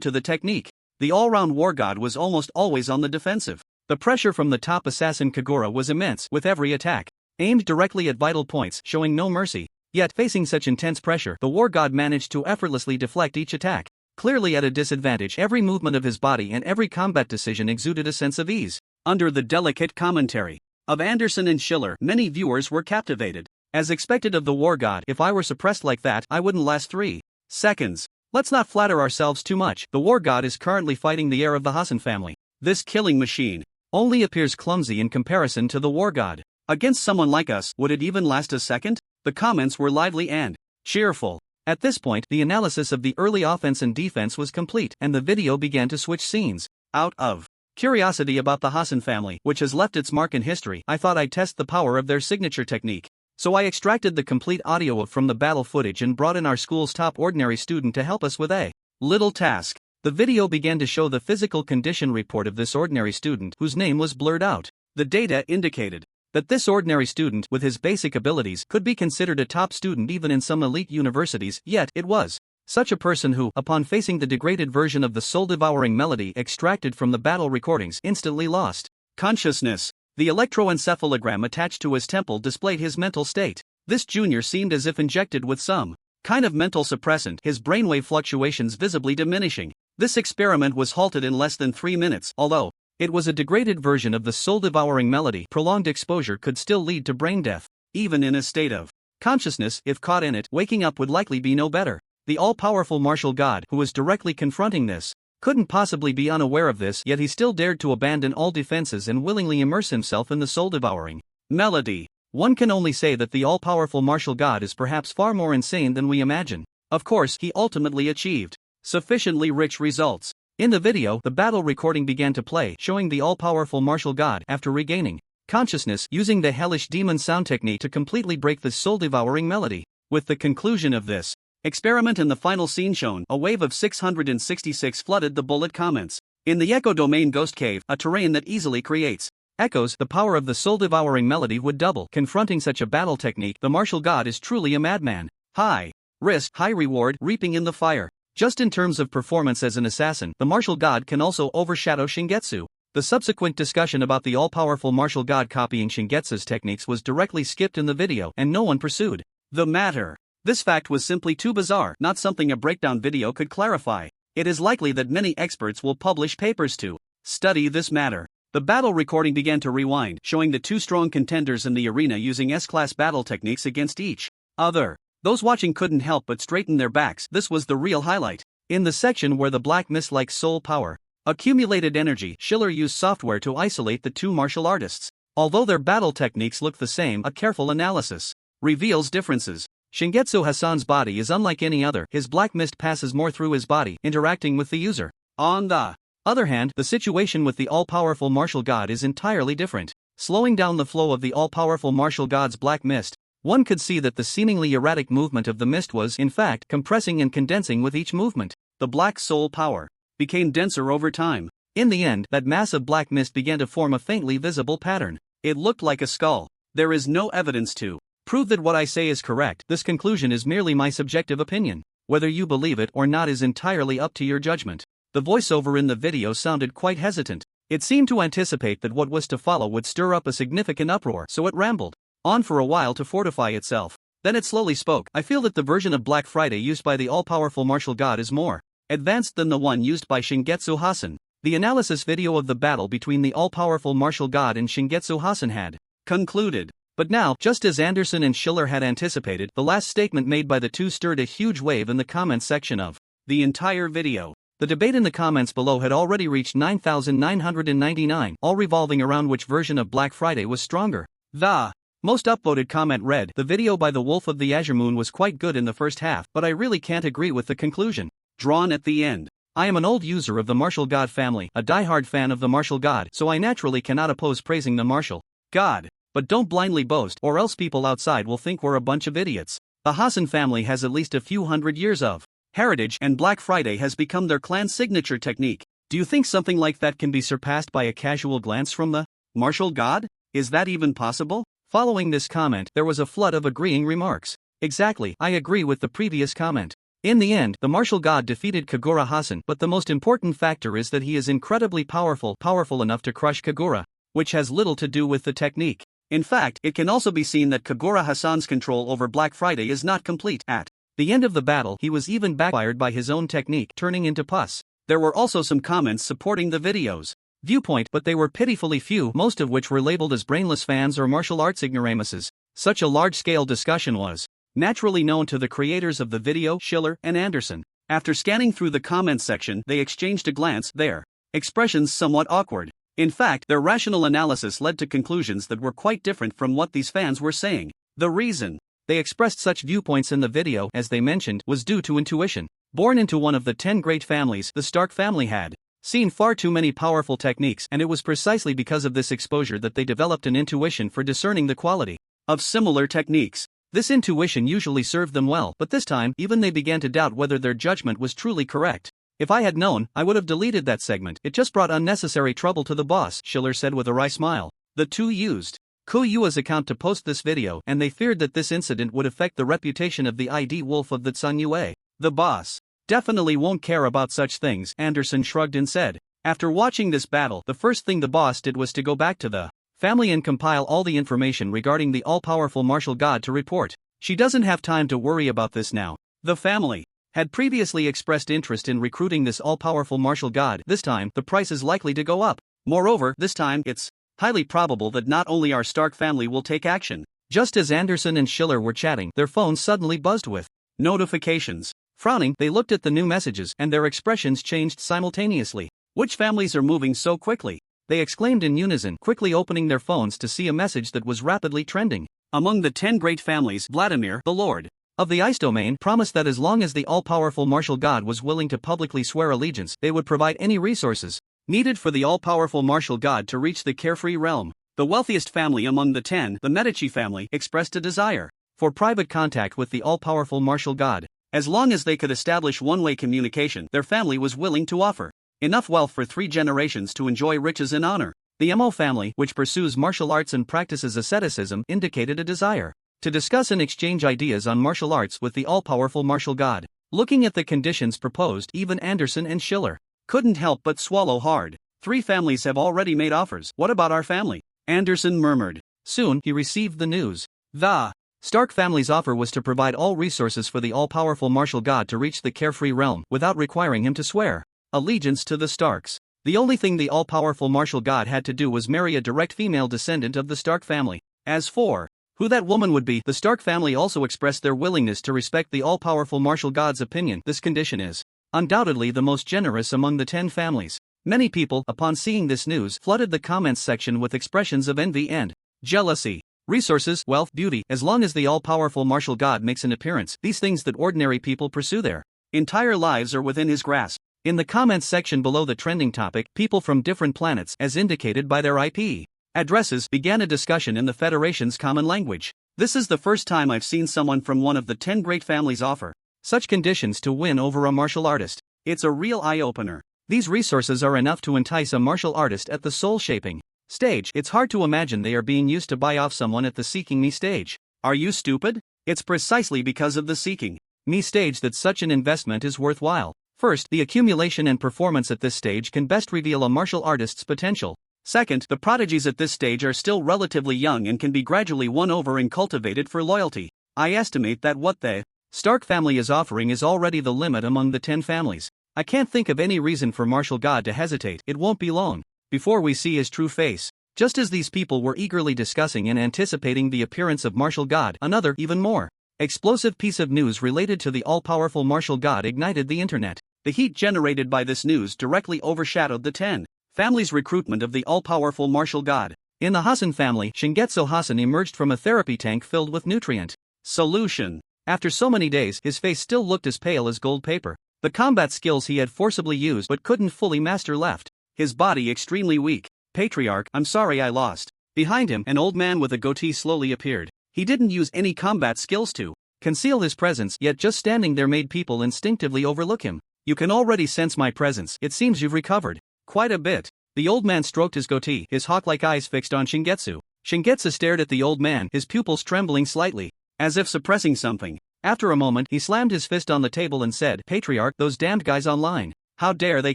to the technique, the all-round war god was almost always on the defensive. The pressure from the top assassin Kagura was immense, with every attack aimed directly at vital points, showing no mercy. Yet, facing such intense pressure, the war god managed to effortlessly deflect each attack. Clearly at a disadvantage, every movement of his body and every combat decision exuded a sense of ease. Under the delicate commentary of Anderson and Schiller, many viewers were captivated. As expected of the war god, if I were suppressed like that, I wouldn't last 3 seconds. Let's not flatter ourselves too much. The war god is currently fighting the heir of the Hassan family. This killing machine only appears clumsy in comparison to the war god. Against someone like us, would it even last a second? The comments were lively and cheerful. At this point, the analysis of the early offense and defense was complete, and the video began to switch scenes. Out of curiosity about the Hassan family, which has left its mark in history, I thought I'd test the power of their signature technique. So I extracted the complete audio from the battle footage and brought in our school's top ordinary student to help us with a little task. The video began to show the physical condition report of this ordinary student, whose name was blurred out. The data indicated that this ordinary student, with his basic abilities, could be considered a top student even in some elite universities, yet it was such a person who, upon facing the degraded version of the soul-devouring melody extracted from the battle recordings, instantly lost consciousness. The electroencephalogram attached to his temple displayed his mental state. This junior seemed as if injected with some kind of mental suppressant, his brainwave fluctuations visibly diminishing. This experiment was halted in less than 3 minutes, although it was a degraded version of the soul-devouring melody. Prolonged exposure could still lead to brain death. Even in a state of consciousness, if caught in it, waking up would likely be no better. The all-powerful martial god, who was directly confronting this, couldn't possibly be unaware of this, yet he still dared to abandon all defenses and willingly immerse himself in the soul-devouring melody. One can only say that the all-powerful martial god is perhaps far more insane than we imagine. Of course, he ultimately achieved sufficiently rich results. In the video, the battle recording began to play, showing the all-powerful martial god, after regaining consciousness, using the hellish demon sound technique to completely break the soul-devouring melody. With the conclusion of this experiment and the final scene shown, a wave of 666 flooded the bullet comments. In the Echo Domain Ghost Cave, a terrain that easily creates echoes, the power of the soul-devouring melody would double. Confronting such a battle technique, the martial god is truly a madman. High risk, high reward, reaping in the fire. Just in terms of performance as an assassin, the martial god can also overshadow Shingetsu. The subsequent discussion about the all-powerful martial god copying Shingetsu's techniques was directly skipped in the video, and no one pursued the matter. This fact was simply too bizarre, not something a breakdown video could clarify. It is likely that many experts will publish papers to study this matter. The battle recording began to rewind, showing the 2 strong contenders in the arena using S-class battle techniques against each other. Those watching couldn't help but straighten their backs. This was the real highlight. In the section where the black mist-like soul power accumulated energy, Schiller used software to isolate the 2 martial artists. Although their battle techniques look the same, a careful analysis reveals differences. Shingetsu Hassan's body is unlike any other. His black mist passes more through his body, interacting with the user. On the other hand, the situation with the all-powerful martial god is entirely different. Slowing down the flow of the all-powerful martial god's black mist, one could see that the seemingly erratic movement of the mist was, in fact, compressing and condensing with each movement. The black soul power became denser over time. In the end, that massive black mist began to form a faintly visible pattern. It looked like a skull. There is no evidence to prove that what I say is correct. This conclusion is merely my subjective opinion. Whether you believe it or not is entirely up to your judgment. The voiceover in the video sounded quite hesitant. It seemed to anticipate that what was to follow would stir up a significant uproar, so it rambled on for a while to fortify itself. Then it slowly spoke. I feel that the version of Black Friday used by the all-powerful martial god is more advanced than the one used by Shingetsu Hassan. The analysis video of the battle between the all-powerful martial god and Shingetsu Hassan had concluded. But now, just as Anderson and Schiller had anticipated, the last statement made by the 2 stirred a huge wave in the comments section of the entire video. The debate in the comments below had already reached 9,999, all revolving around which version of Black Friday was stronger. The most upvoted comment read, "The video by the Wolf of the Azure Moon was quite good in the first half, but I really can't agree with the conclusion drawn at the end. I am an old user of the martial god family, a die-hard fan of the martial god, so I naturally cannot oppose praising the martial god. But don't blindly boast, or else people outside will think we're a bunch of idiots. The Hassan family has at least a few hundred years of heritage, and Black Friday has become their clan's signature technique. Do you think something like that can be surpassed by a casual glance from the martial god? Is that even possible?" Following this comment, there was a flood of agreeing remarks. Exactly, I agree with the previous comment. In the end, the martial god defeated Kagura Hassan, but the most important factor is that he is incredibly powerful enough to crush Kagura, which has little to do with the technique. In fact, it can also be seen that Kagura Hassan's control over Black Friday is not complete. At the end of the battle, he was even backfired by his own technique, turning into pus. There were also some comments supporting the video's viewpoint, but they were pitifully few, most of which were labeled as brainless fans or martial arts ignoramuses. Such a large-scale discussion was naturally known to the creators of the video, Schiller and Anderson. After scanning through the comments section, they exchanged a glance, their expressions somewhat awkward. In fact, their rational analysis led to conclusions that were quite different from what these fans were saying. The reason they expressed such viewpoints in the video, as they mentioned, was due to intuition. Born into one of the 10 great families, the Stark family had seen far too many powerful techniques, and it was precisely because of this exposure that they developed an intuition for discerning the quality of similar techniques. This intuition usually served them well, but this time, even they began to doubt whether their judgment was truly correct. If I had known, I would have deleted that segment. It just brought unnecessary trouble to the boss, Schiller said with a wry smile. The two used Ko Yua's account to post this video, and they feared that this incident would affect the reputation of the ID Wolf of the Tsun Yue. The boss definitely won't care about such things, Anderson shrugged and said. After watching this battle, the first thing the boss did was to go back to the family and compile all the information regarding the all-powerful martial god to report. She doesn't have time to worry about this now. The family had previously expressed interest in recruiting this all-powerful martial god. This time, the price is likely to go up. Moreover, this time, it's highly probable that not only our Stark family will take action. Just as Anderson and Schiller were chatting, their phones suddenly buzzed with notifications. Frowning, they looked at the new messages, and their expressions changed simultaneously. Which families are moving so quickly? They exclaimed in unison, quickly opening their phones to see a message that was rapidly trending. Among the 10 great families, Vladimir, the lord of the ice domain, promised that as long as the all-powerful martial god was willing to publicly swear allegiance, they would provide any resources needed for the all-powerful martial god to reach the carefree realm. The wealthiest family among the 10, the Medici family, expressed a desire for private contact with the all-powerful martial god. As long as they could establish one-way communication, their family was willing to offer enough wealth for 3 generations to enjoy riches and honor. The Mo family, which pursues martial arts and practices asceticism, indicated a desire to discuss and exchange ideas on martial arts with the all-powerful martial god. Looking at the conditions proposed, even Anderson and Schiller couldn't help but swallow hard. 3 families have already made offers. What about our family? Anderson murmured. Soon, he received the news. The Stark family's offer was to provide all resources for the all-powerful martial god to reach the carefree realm, without requiring him to swear allegiance to the Starks. The only thing the all-powerful martial god had to do was marry a direct female descendant of the Stark family. As for who that woman would be, the Stark family also expressed their willingness to respect the all-powerful martial god's opinion. This condition is undoubtedly the most generous among the 10 families. Many people, upon seeing this news, flooded the comments section with expressions of envy and jealousy. Resources, wealth, beauty, as long as the all-powerful martial god makes an appearance, these things that ordinary people pursue their entire lives are within his grasp. In the comments section below the trending topic, people from different planets, as indicated by their IP addresses, began a discussion in the Federation's common language. This is the first time I've seen someone from one of the 10 great families offer such conditions to win over a martial artist. It's a real eye-opener. These resources are enough to entice a martial artist at the soul-shaping stage. It's hard to imagine they are being used to buy off someone at the Seeking Me stage. Are you stupid? It's precisely because of the Seeking Me stage that such an investment is worthwhile. First, the accumulation and performance at this stage can best reveal a martial artist's potential. Second, the prodigies at this stage are still relatively young and can be gradually won over and cultivated for loyalty. I estimate that what the Stark family is offering is already the limit among the 10 families. I can't think of any reason for martial god to hesitate. It won't be long before we see his true face. Just as these people were eagerly discussing and anticipating the appearance of martial god, another, even more explosive piece of news related to the all-powerful martial god ignited the internet. The heat generated by this news directly overshadowed the 10 families' recruitment of the all-powerful martial god. In the Hasan family, Shingetsu Hasan emerged from a therapy tank filled with nutrient solution. After so many days, his face still looked as pale as gold paper. The combat skills he had forcibly used but couldn't fully master left his body extremely weak. Patriarch, I'm sorry I lost. Behind him, an old man with a goatee slowly appeared. He didn't use any combat skills to conceal his presence, yet just standing there made people instinctively overlook him. You can already sense my presence. It seems you've recovered quite a bit. The old man stroked his goatee, his hawk-like eyes fixed on Shingetsu. Shingetsu stared at the old man, his pupils trembling slightly, as if suppressing something. After a moment, he slammed his fist on the table and said, Patriarch, those damned guys online. How dare they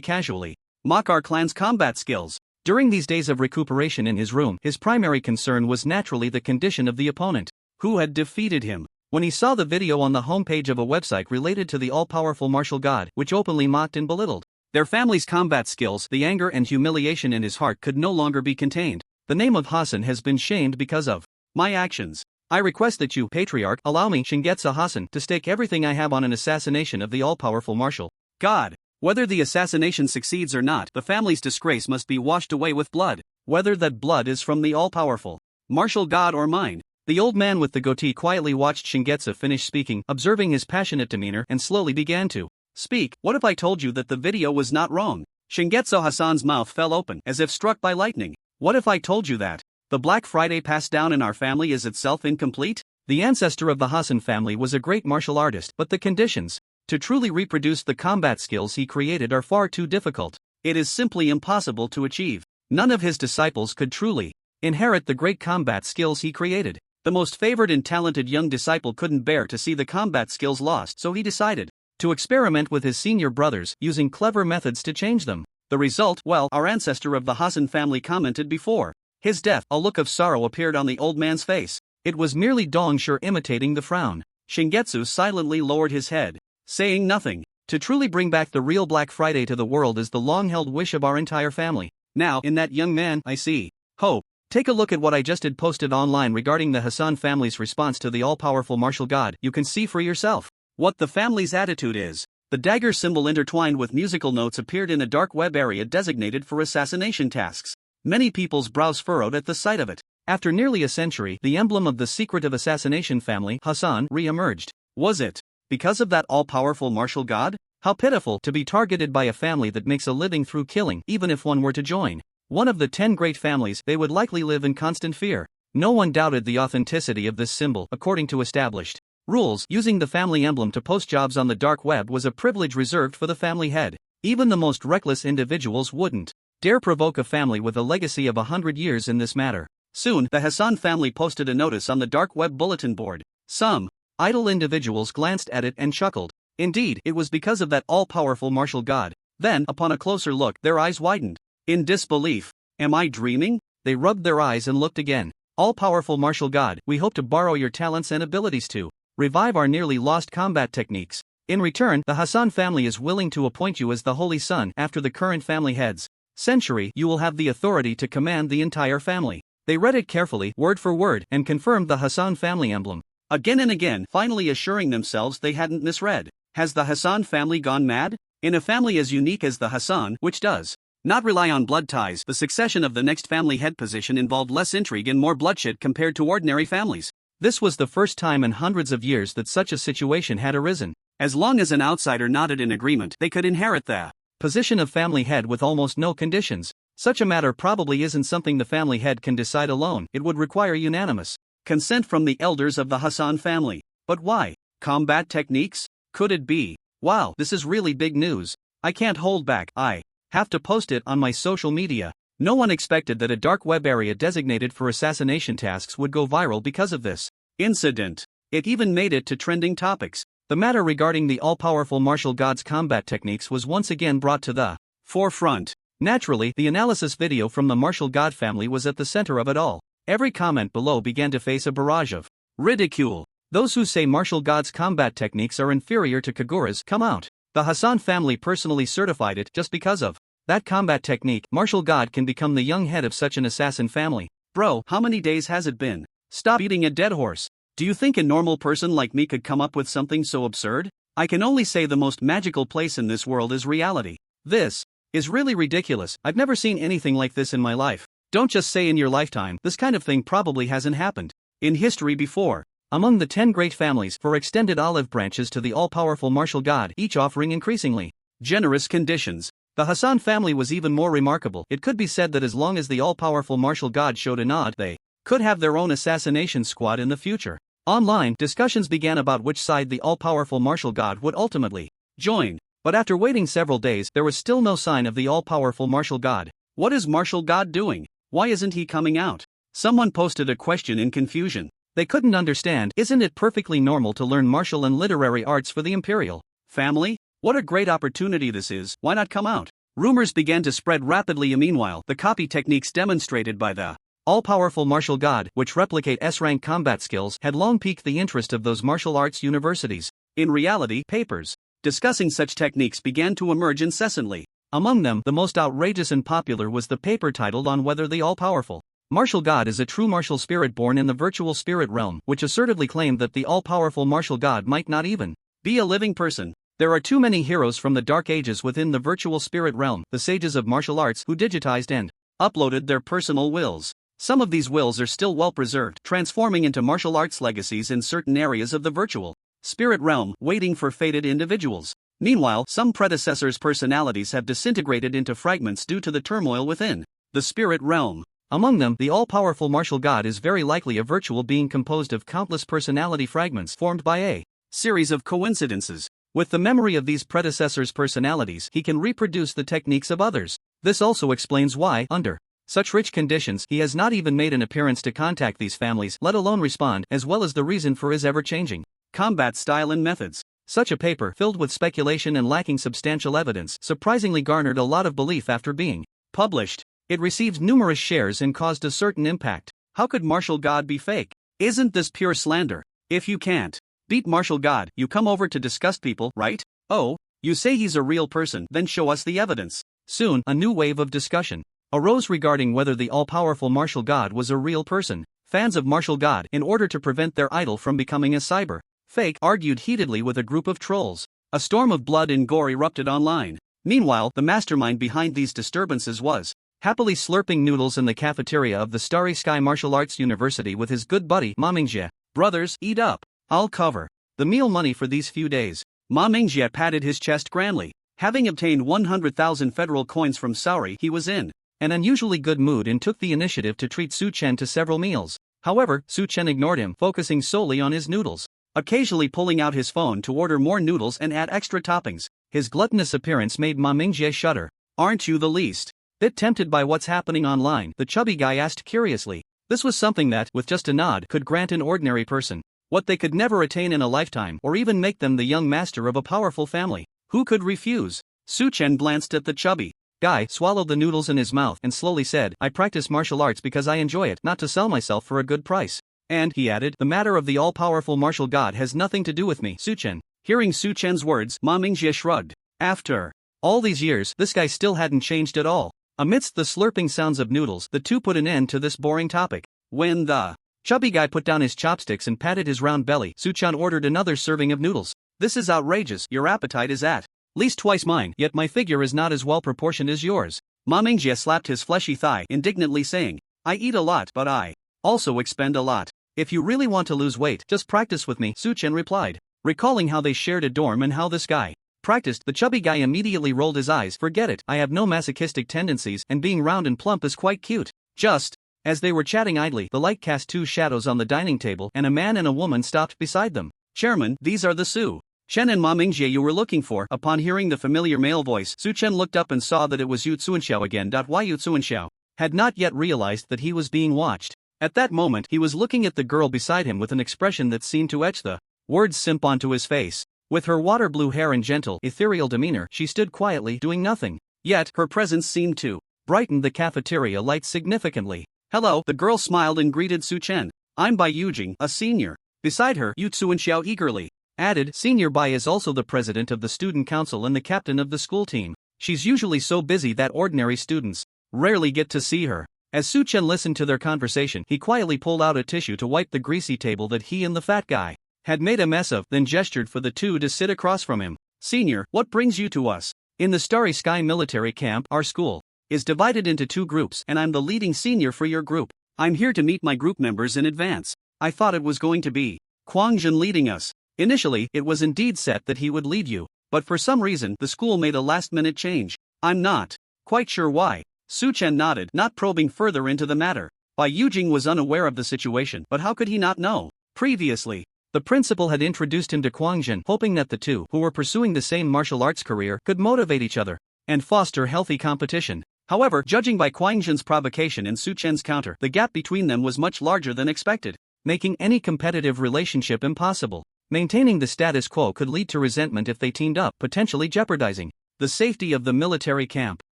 casually mock our clan's combat skills? During these days of recuperation in his room, his primary concern was naturally the condition of the opponent, who had defeated him. When he saw the video on the homepage of a website related to the all-powerful martial god, which openly mocked and belittled Their family's combat skills, the anger and humiliation in his heart could no longer be contained. The name of Hasan has been shamed because of my actions. I request that you, patriarch, allow me, Shingetsu Hasan, to stake everything I have on an assassination of the all-powerful martial god. Whether the assassination succeeds or not, the family's disgrace must be washed away with blood. Whether that blood is from the all-powerful martial god or mine. The old man with the goatee quietly watched Shingetsu finish speaking, observing his passionate demeanor, and slowly began to speak. What if I told you that the video was not wrong? Shingetsu Hasan's mouth fell open, as if struck by lightning. What if I told you that the Black Friday passed down in our family is itself incomplete? The ancestor of the Hasan family was a great martial artist, but the conditions to truly reproduce the combat skills he created are far too difficult. It is simply impossible to achieve. None of his disciples could truly inherit the great combat skills he created. The most favored and talented young disciple couldn't bear to see the combat skills lost, so he decided to experiment with his senior brothers, using clever methods to change them. The result, well, our ancestor of the Hasan family commented before his death. A look of sorrow appeared on the old man's face. It was merely Dongshi imitating the frown. Shingetsu silently lowered his head, saying nothing. To truly bring back the real Black Friday to the world is the long-held wish of our entire family. Now, in that young man, I see hope. Take a look at what I just had posted online regarding the Hasan family's response to the all-powerful martial god. You can see for yourself what the family's attitude is. The dagger symbol intertwined with musical notes appeared in a dark web area designated for assassination tasks. Many people's brows furrowed at the sight of it. After nearly a century, the emblem of the secretive assassination family, Hasan, re-emerged. Was it because of that all-powerful martial god? How pitiful to be targeted by a family that makes a living through killing. Even if one were to join one of the 10 great families, they would likely live in constant fear. No one doubted the authenticity of this symbol. According to established rules, using the family emblem to post jobs on the dark web was a privilege reserved for the family head. Even the most reckless individuals wouldn't dare provoke a family with a legacy of 100 years in this matter. Soon, the Hasan family posted a notice on the dark web bulletin board. Some idle individuals glanced at it and chuckled. Indeed, it was because of that all-powerful martial god. Then, upon a closer look, their eyes widened in disbelief. Am I dreaming? They rubbed their eyes and looked again. All-powerful martial god, we hope to borrow your talents and abilities to revive our nearly lost combat techniques. In return, the Hasan family is willing to appoint you as the Holy Son. After the current family head's century, you will have the authority to command the entire family. They read it carefully, word for word, and confirmed the Hasan family emblem again and again, finally assuring themselves they hadn't misread. Has the Hasan family gone mad? In a family as unique as the Hasan, which does not rely on blood ties, the succession of the next family head position involved less intrigue and more bloodshed compared to ordinary families. This was the first time in hundreds of years that such a situation had arisen. As long as an outsider nodded in agreement, they could inherit the position of family head with almost no conditions. Such a matter probably isn't something the family head can decide alone. It would require unanimous consent from the elders of the Hasan family. But why? Combat techniques? Could it be? Wow, this is really big news. I can't hold back. I have to post it on my social media. No one expected that a dark web area designated for assassination tasks would go viral because of this incident. It even made it to trending topics. The matter regarding the all-powerful martial god's combat techniques was once again brought to the forefront. Naturally, the analysis video from the martial god family was at the center of it all. Every comment below began to face a barrage of ridicule. Those who say martial god's combat techniques are inferior to Kagura's come out. The Hasan family personally certified it. Just because of that combat technique, martial god can become the young head of such an assassin family. Bro, how many days has it been? Stop beating a dead horse. Do you think a normal person like me could come up with something so absurd? I can only say the most magical place in this world is reality. This is really ridiculous. I've never seen anything like this in my life. Don't just say in your lifetime. This kind of thing probably hasn't happened in history before. Among the 10 great families for extended olive branches to the all-powerful martial god, each offering increasingly generous conditions. The Hasan family was even more remarkable. It could be said that as long as the all-powerful martial god showed a nod, they could have their own assassination squad in the future. Online, discussions began about which side the all-powerful martial god would ultimately join. But after waiting several days, there was still no sign of the all-powerful martial god. What is martial god doing? Why isn't he coming out? Someone posted a question in confusion. They couldn't understand. Isn't it perfectly normal to learn martial and literary arts for the imperial family? What a great opportunity this is. Why not come out? Rumors began to spread rapidly. Meanwhile, the copy techniques demonstrated by the all-powerful martial god, which replicate S-rank combat skills, had long piqued the interest of those martial arts universities. In reality, papers discussing such techniques began to emerge incessantly. Among them, the most outrageous and popular was the paper titled on whether the all-powerful martial god is a true martial spirit born in the virtual spirit realm, which assertively claimed that the all-powerful martial god might not even be a living person. There are too many heroes from the Dark Ages within the virtual spirit realm, the sages of martial arts who digitized and uploaded their personal wills. Some of these wills are still well preserved, transforming into martial arts legacies in certain areas of the virtual spirit realm, waiting for fated individuals. Meanwhile, some predecessors' personalities have disintegrated into fragments due to the turmoil within the spirit realm. Among them, the all-powerful martial god is very likely a virtual being composed of countless personality fragments formed by a series of coincidences. With the memory of these predecessors' personalities, he can reproduce the techniques of others. This also explains why, under such rich conditions, he has not even made an appearance to contact these families, let alone respond, as well as the reason for his ever-changing combat style and methods. Such a paper, filled with speculation and lacking substantial evidence, surprisingly garnered a lot of belief after being published. It received numerous shares and caused a certain impact. How could martial god be fake? Isn't this pure slander? If you can't beat martial god, you come over to disgust people, right? Oh, you say he's a real person, then show us the evidence. Soon, a new wave of discussion arose regarding whether the all-powerful martial god was a real person. Fans of martial god, in order to prevent their idol from becoming a cyber fake, argued heatedly with a group of trolls. A storm of blood and gore erupted online. Meanwhile, the mastermind behind these disturbances was happily slurping noodles in the cafeteria of the Starry Sky Martial Arts University with his good buddy Ma Mingjie. Brothers, eat up. I'll cover the meal money for these few days. Ma Mingjie patted his chest grandly. Having obtained 100,000 federal coins from Saori, he was in an unusually good mood and took the initiative to treat Su Chen to several meals. However, Su Chen ignored him, focusing solely on his noodles, occasionally pulling out his phone to order more noodles and add extra toppings. His gluttonous appearance made Ma Mingjie shudder. Aren't you the least bit tempted by what's happening online? The chubby guy asked curiously. This was something that, with just a nod, could grant an ordinary person what they could never attain in a lifetime, or even make them the young master of a powerful family. Who could refuse? Su Chen glanced at the chubby guy, swallowed the noodles in his mouth, and slowly said, I practice martial arts because I enjoy it, not to sell myself for a good price. And, he added, the matter of the all-powerful martial god has nothing to do with me, Su Chen. Hearing Su Chen's words, Ma Mingjie shrugged. After all these years, this guy still hadn't changed at all. Amidst the slurping sounds of noodles, the two put an end to this boring topic. When the chubby guy put down his chopsticks and patted his round belly, Su Chen ordered another serving of noodles. This is outrageous. Your appetite is at least twice mine, yet my figure is not as well proportioned as yours. Ma Mingjie slapped his fleshy thigh, indignantly saying, I eat a lot, but I also expend a lot. If you really want to lose weight, just practice with me, Su Chen replied. Recalling how they shared a dorm and how this guy practiced, the chubby guy immediately rolled his eyes. Forget it, I have no masochistic tendencies, and being round and plump is quite cute. Just as they were chatting idly, the light cast two shadows on the dining table, and a man and a woman stopped beside them. Chairman, these are the Su Chen and Ma Mingjie you were looking for. Upon hearing the familiar male voice, Su Chen looked up and saw that it was Yu Tsuanxiao again. Yu Tsuanxiao had not yet realized that he was being watched. At that moment, he was looking at the girl beside him with an expression that seemed to etch the words simp onto his face. With her water blue hair and gentle, ethereal demeanor, she stood quietly, doing nothing. Yet, her presence seemed to brighten the cafeteria lights significantly. Hello, the girl smiled and greeted Su Chen. I'm Bai Yujing, a senior. Beside her, Yu Tsuanxiao eagerly added, Senior Bai is also the president of the student council and the captain of the school team. She's usually so busy that ordinary students rarely get to see her. As Su Chen listened to their conversation, he quietly pulled out a tissue to wipe the greasy table that he and the fat guy had made a mess of, then gestured for the two to sit across from him. Senior, what brings you to us? In the Starry Sky military camp, our school is divided into two groups, and I'm the leading senior for your group. I'm here to meet my group members in advance. I thought it was going to be Quangjin leading us. Initially, it was indeed set that he would lead you, but for some reason, the school made a last-minute change. I'm not quite sure why. Su Chen nodded, not probing further into the matter. Bai Yujing was unaware of the situation, but how could he not know? Previously, the principal had introduced him to Quangjin, hoping that the two, who were pursuing the same martial arts career, could motivate each other and foster healthy competition. However, judging by Quangjin's provocation and Su Chen's counter, the gap between them was much larger than expected, making any competitive relationship impossible. Maintaining the status quo could lead to resentment if they teamed up, potentially jeopardizing the safety of the military camp.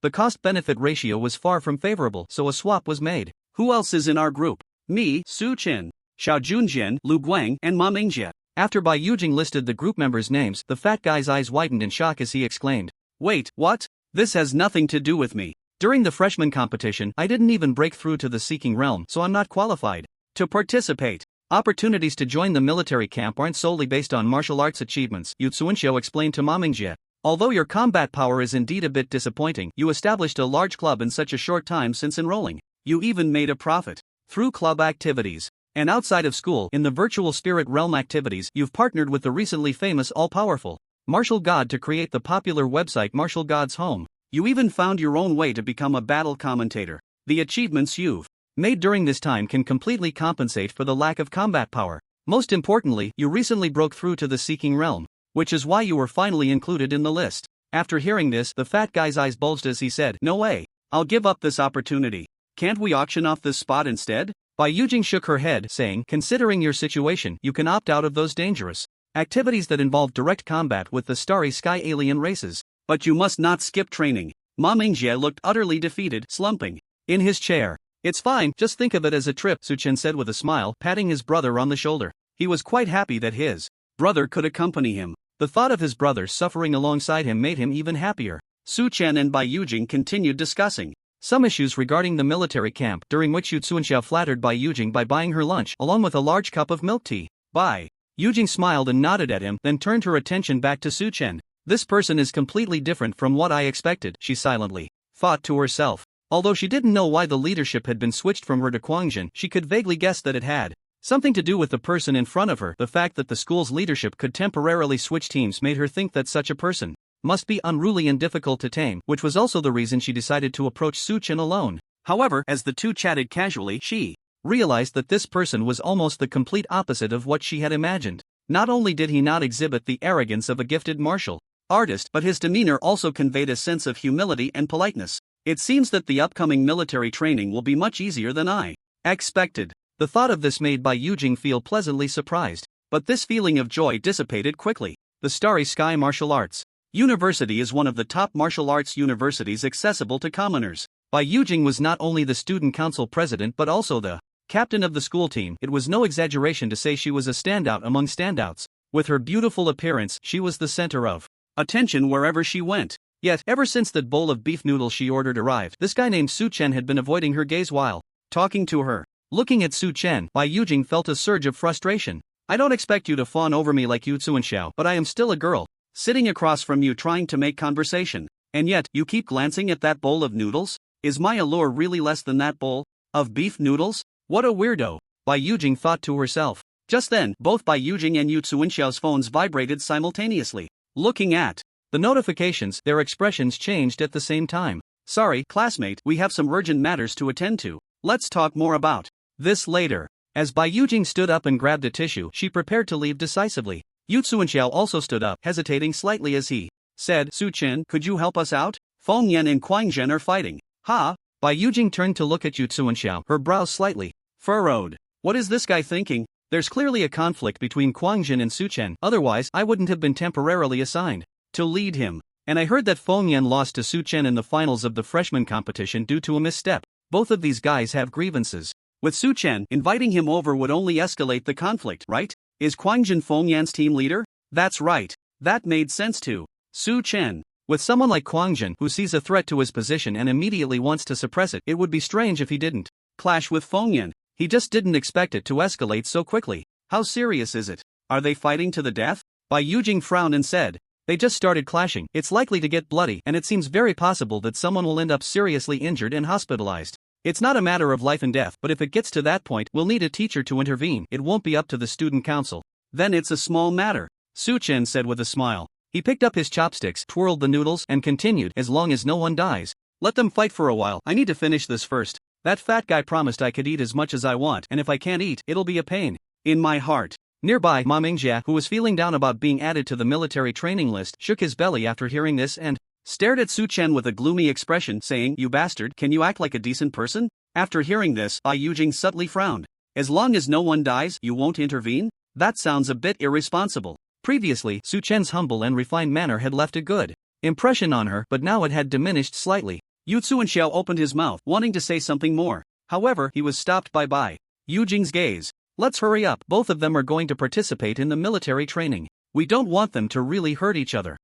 The cost-benefit ratio was far from favorable, so a swap was made. Who else is in our group? Me, Su Chen, Xiao Junjian, Lu Guang, and Ma Mingjie. After Bai Yujing listed the group members' names, the fat guy's eyes widened in shock as he exclaimed, Wait, what? This has nothing to do with me. During the freshman competition, I didn't even break through to the seeking realm, so I'm not qualified to participate. Opportunities to join the military camp aren't solely based on martial arts achievements, Yu Tsuenxiao explained to Ma Mingjie. Although your combat power is indeed a bit disappointing, you established a large club in such a short time since enrolling. You even made a profit through club activities. And outside of school, in the virtual spirit realm activities, you've partnered with the recently famous all-powerful Martial God to create the popular website Martial God's Home. You even found your own way to become a battle commentator. The achievements you've made during this time can completely compensate for the lack of combat power. Most importantly, you recently broke through to the seeking realm, which is why you were finally included in the list. After hearing this, the fat guy's eyes bulged as he said, "No way. I'll give up this opportunity. Can't we auction off this spot instead?" Bai Yujing shook her head, saying, "Considering your situation, you can opt out of those dangerous activities that involve direct combat with the starry sky alien races. But you must not skip training." Ma Mingjie looked utterly defeated, slumping in his chair. "It's fine, just think of it as a trip," Su Chen said with a smile, patting his brother on the shoulder. He was quite happy that his brother could accompany him. The thought of his brother suffering alongside him made him even happier. Su Chen and Bai Yujing continued discussing some issues regarding the military camp, during which Yu Tsuenxiao flattered Bai Yujing by buying her lunch, along with a large cup of milk tea. Bai Yujing smiled and nodded at him, then turned her attention back to Su Chen. "This person is completely different from what I expected," she silently thought to herself. Although she didn't know why the leadership had been switched from her to Quangjin, she could vaguely guess that it had something to do with the person in front of her. The fact that the school's leadership could temporarily switch teams made her think that such a person must be unruly and difficult to tame, which was also the reason she decided to approach Su Chen alone. However, as the two chatted casually, she realized that this person was almost the complete opposite of what she had imagined. Not only did he not exhibit the arrogance of a gifted martial artist, but his demeanor also conveyed a sense of humility and politeness. "It seems that the upcoming military training will be much easier than I expected." The thought of this made Bai Yujing feel pleasantly surprised, but this feeling of joy dissipated quickly. The Starry Sky Martial Arts University is one of the top martial arts universities accessible to commoners. Bai Yujing was not only the student council president but also the captain of the school team. It was no exaggeration to say she was a standout among standouts. With her beautiful appearance, she was the center of attention wherever she went. Yet, ever since that bowl of beef noodles she ordered arrived, this guy named Su Chen had been avoiding her gaze while talking to her. Looking at Su Chen, Bai Yujing felt a surge of frustration. "I don't expect you to fawn over me like Yu Tsuenxiao, but I am still a girl, sitting across from you trying to make conversation. And yet, you keep glancing at that bowl of noodles? Is my allure really less than that bowl of beef noodles? What a weirdo," Bai Yujing thought to herself. Just then, both Bai Yujing and Yu Tsuenxiao's phones vibrated simultaneously. Looking at the notifications, their expressions changed at the same time. "Sorry, classmate, we have some urgent matters to attend to. Let's talk more about this later." As Bai Yujing stood up and grabbed a tissue, she prepared to leave decisively. Yu Tsuenxiao also stood up, hesitating slightly as he said, "Su Chen, could you help us out? Feng Yan and Quangjin are fighting." "Ha?" Bai Yujing turned to look at Yu Tsuenxiao, her brows slightly furrowed. "What is this guy thinking? There's clearly a conflict between Quangjin and Su Chen, otherwise I wouldn't have been temporarily assigned to lead him. And I heard that Feng Yan lost to Su Chen in the finals of the freshman competition due to a misstep. Both of these guys have grievances with Su Chen. Inviting him over would only escalate the conflict, right? Is Quangjin Feng Yan's team leader?" "That's right. That made sense to Su Chen. With someone like Quangjin who sees a threat to his position and immediately wants to suppress it, it would be strange if he didn't clash with Feng Yan. He just didn't expect it to escalate so quickly. How serious is it? Are they fighting to the death?" Bai Yujing frowned and said, "They just started clashing. It's likely to get bloody, and it seems very possible that someone will end up seriously injured and hospitalized. It's not a matter of life and death, but if it gets to that point, we'll need a teacher to intervene. It won't be up to the student council." "Then it's a small matter," Su Chen said with a smile. He picked up his chopsticks, twirled the noodles, and continued, "As long as no one dies. Let them fight for a while. I need to finish this first. That fat guy promised I could eat as much as I want, and if I can't eat, it'll be a pain in my heart." Nearby, Ma Mingjie, who was feeling down about being added to the military training list, shook his belly after hearing this and stared at Su Chen with a gloomy expression, saying, "You bastard, can you act like a decent person?" After hearing this, Bai Yujing subtly frowned. "As long as no one dies, you won't intervene? That sounds a bit irresponsible." Previously, Su Chen's humble and refined manner had left a good impression on her, but now it had diminished slightly. Yu Tsuenxiao opened his mouth, wanting to say something more. However, he was stopped by Bai Yujing's gaze. "Let's hurry up. Both of them are going to participate in the military training. We don't want them to really hurt each other."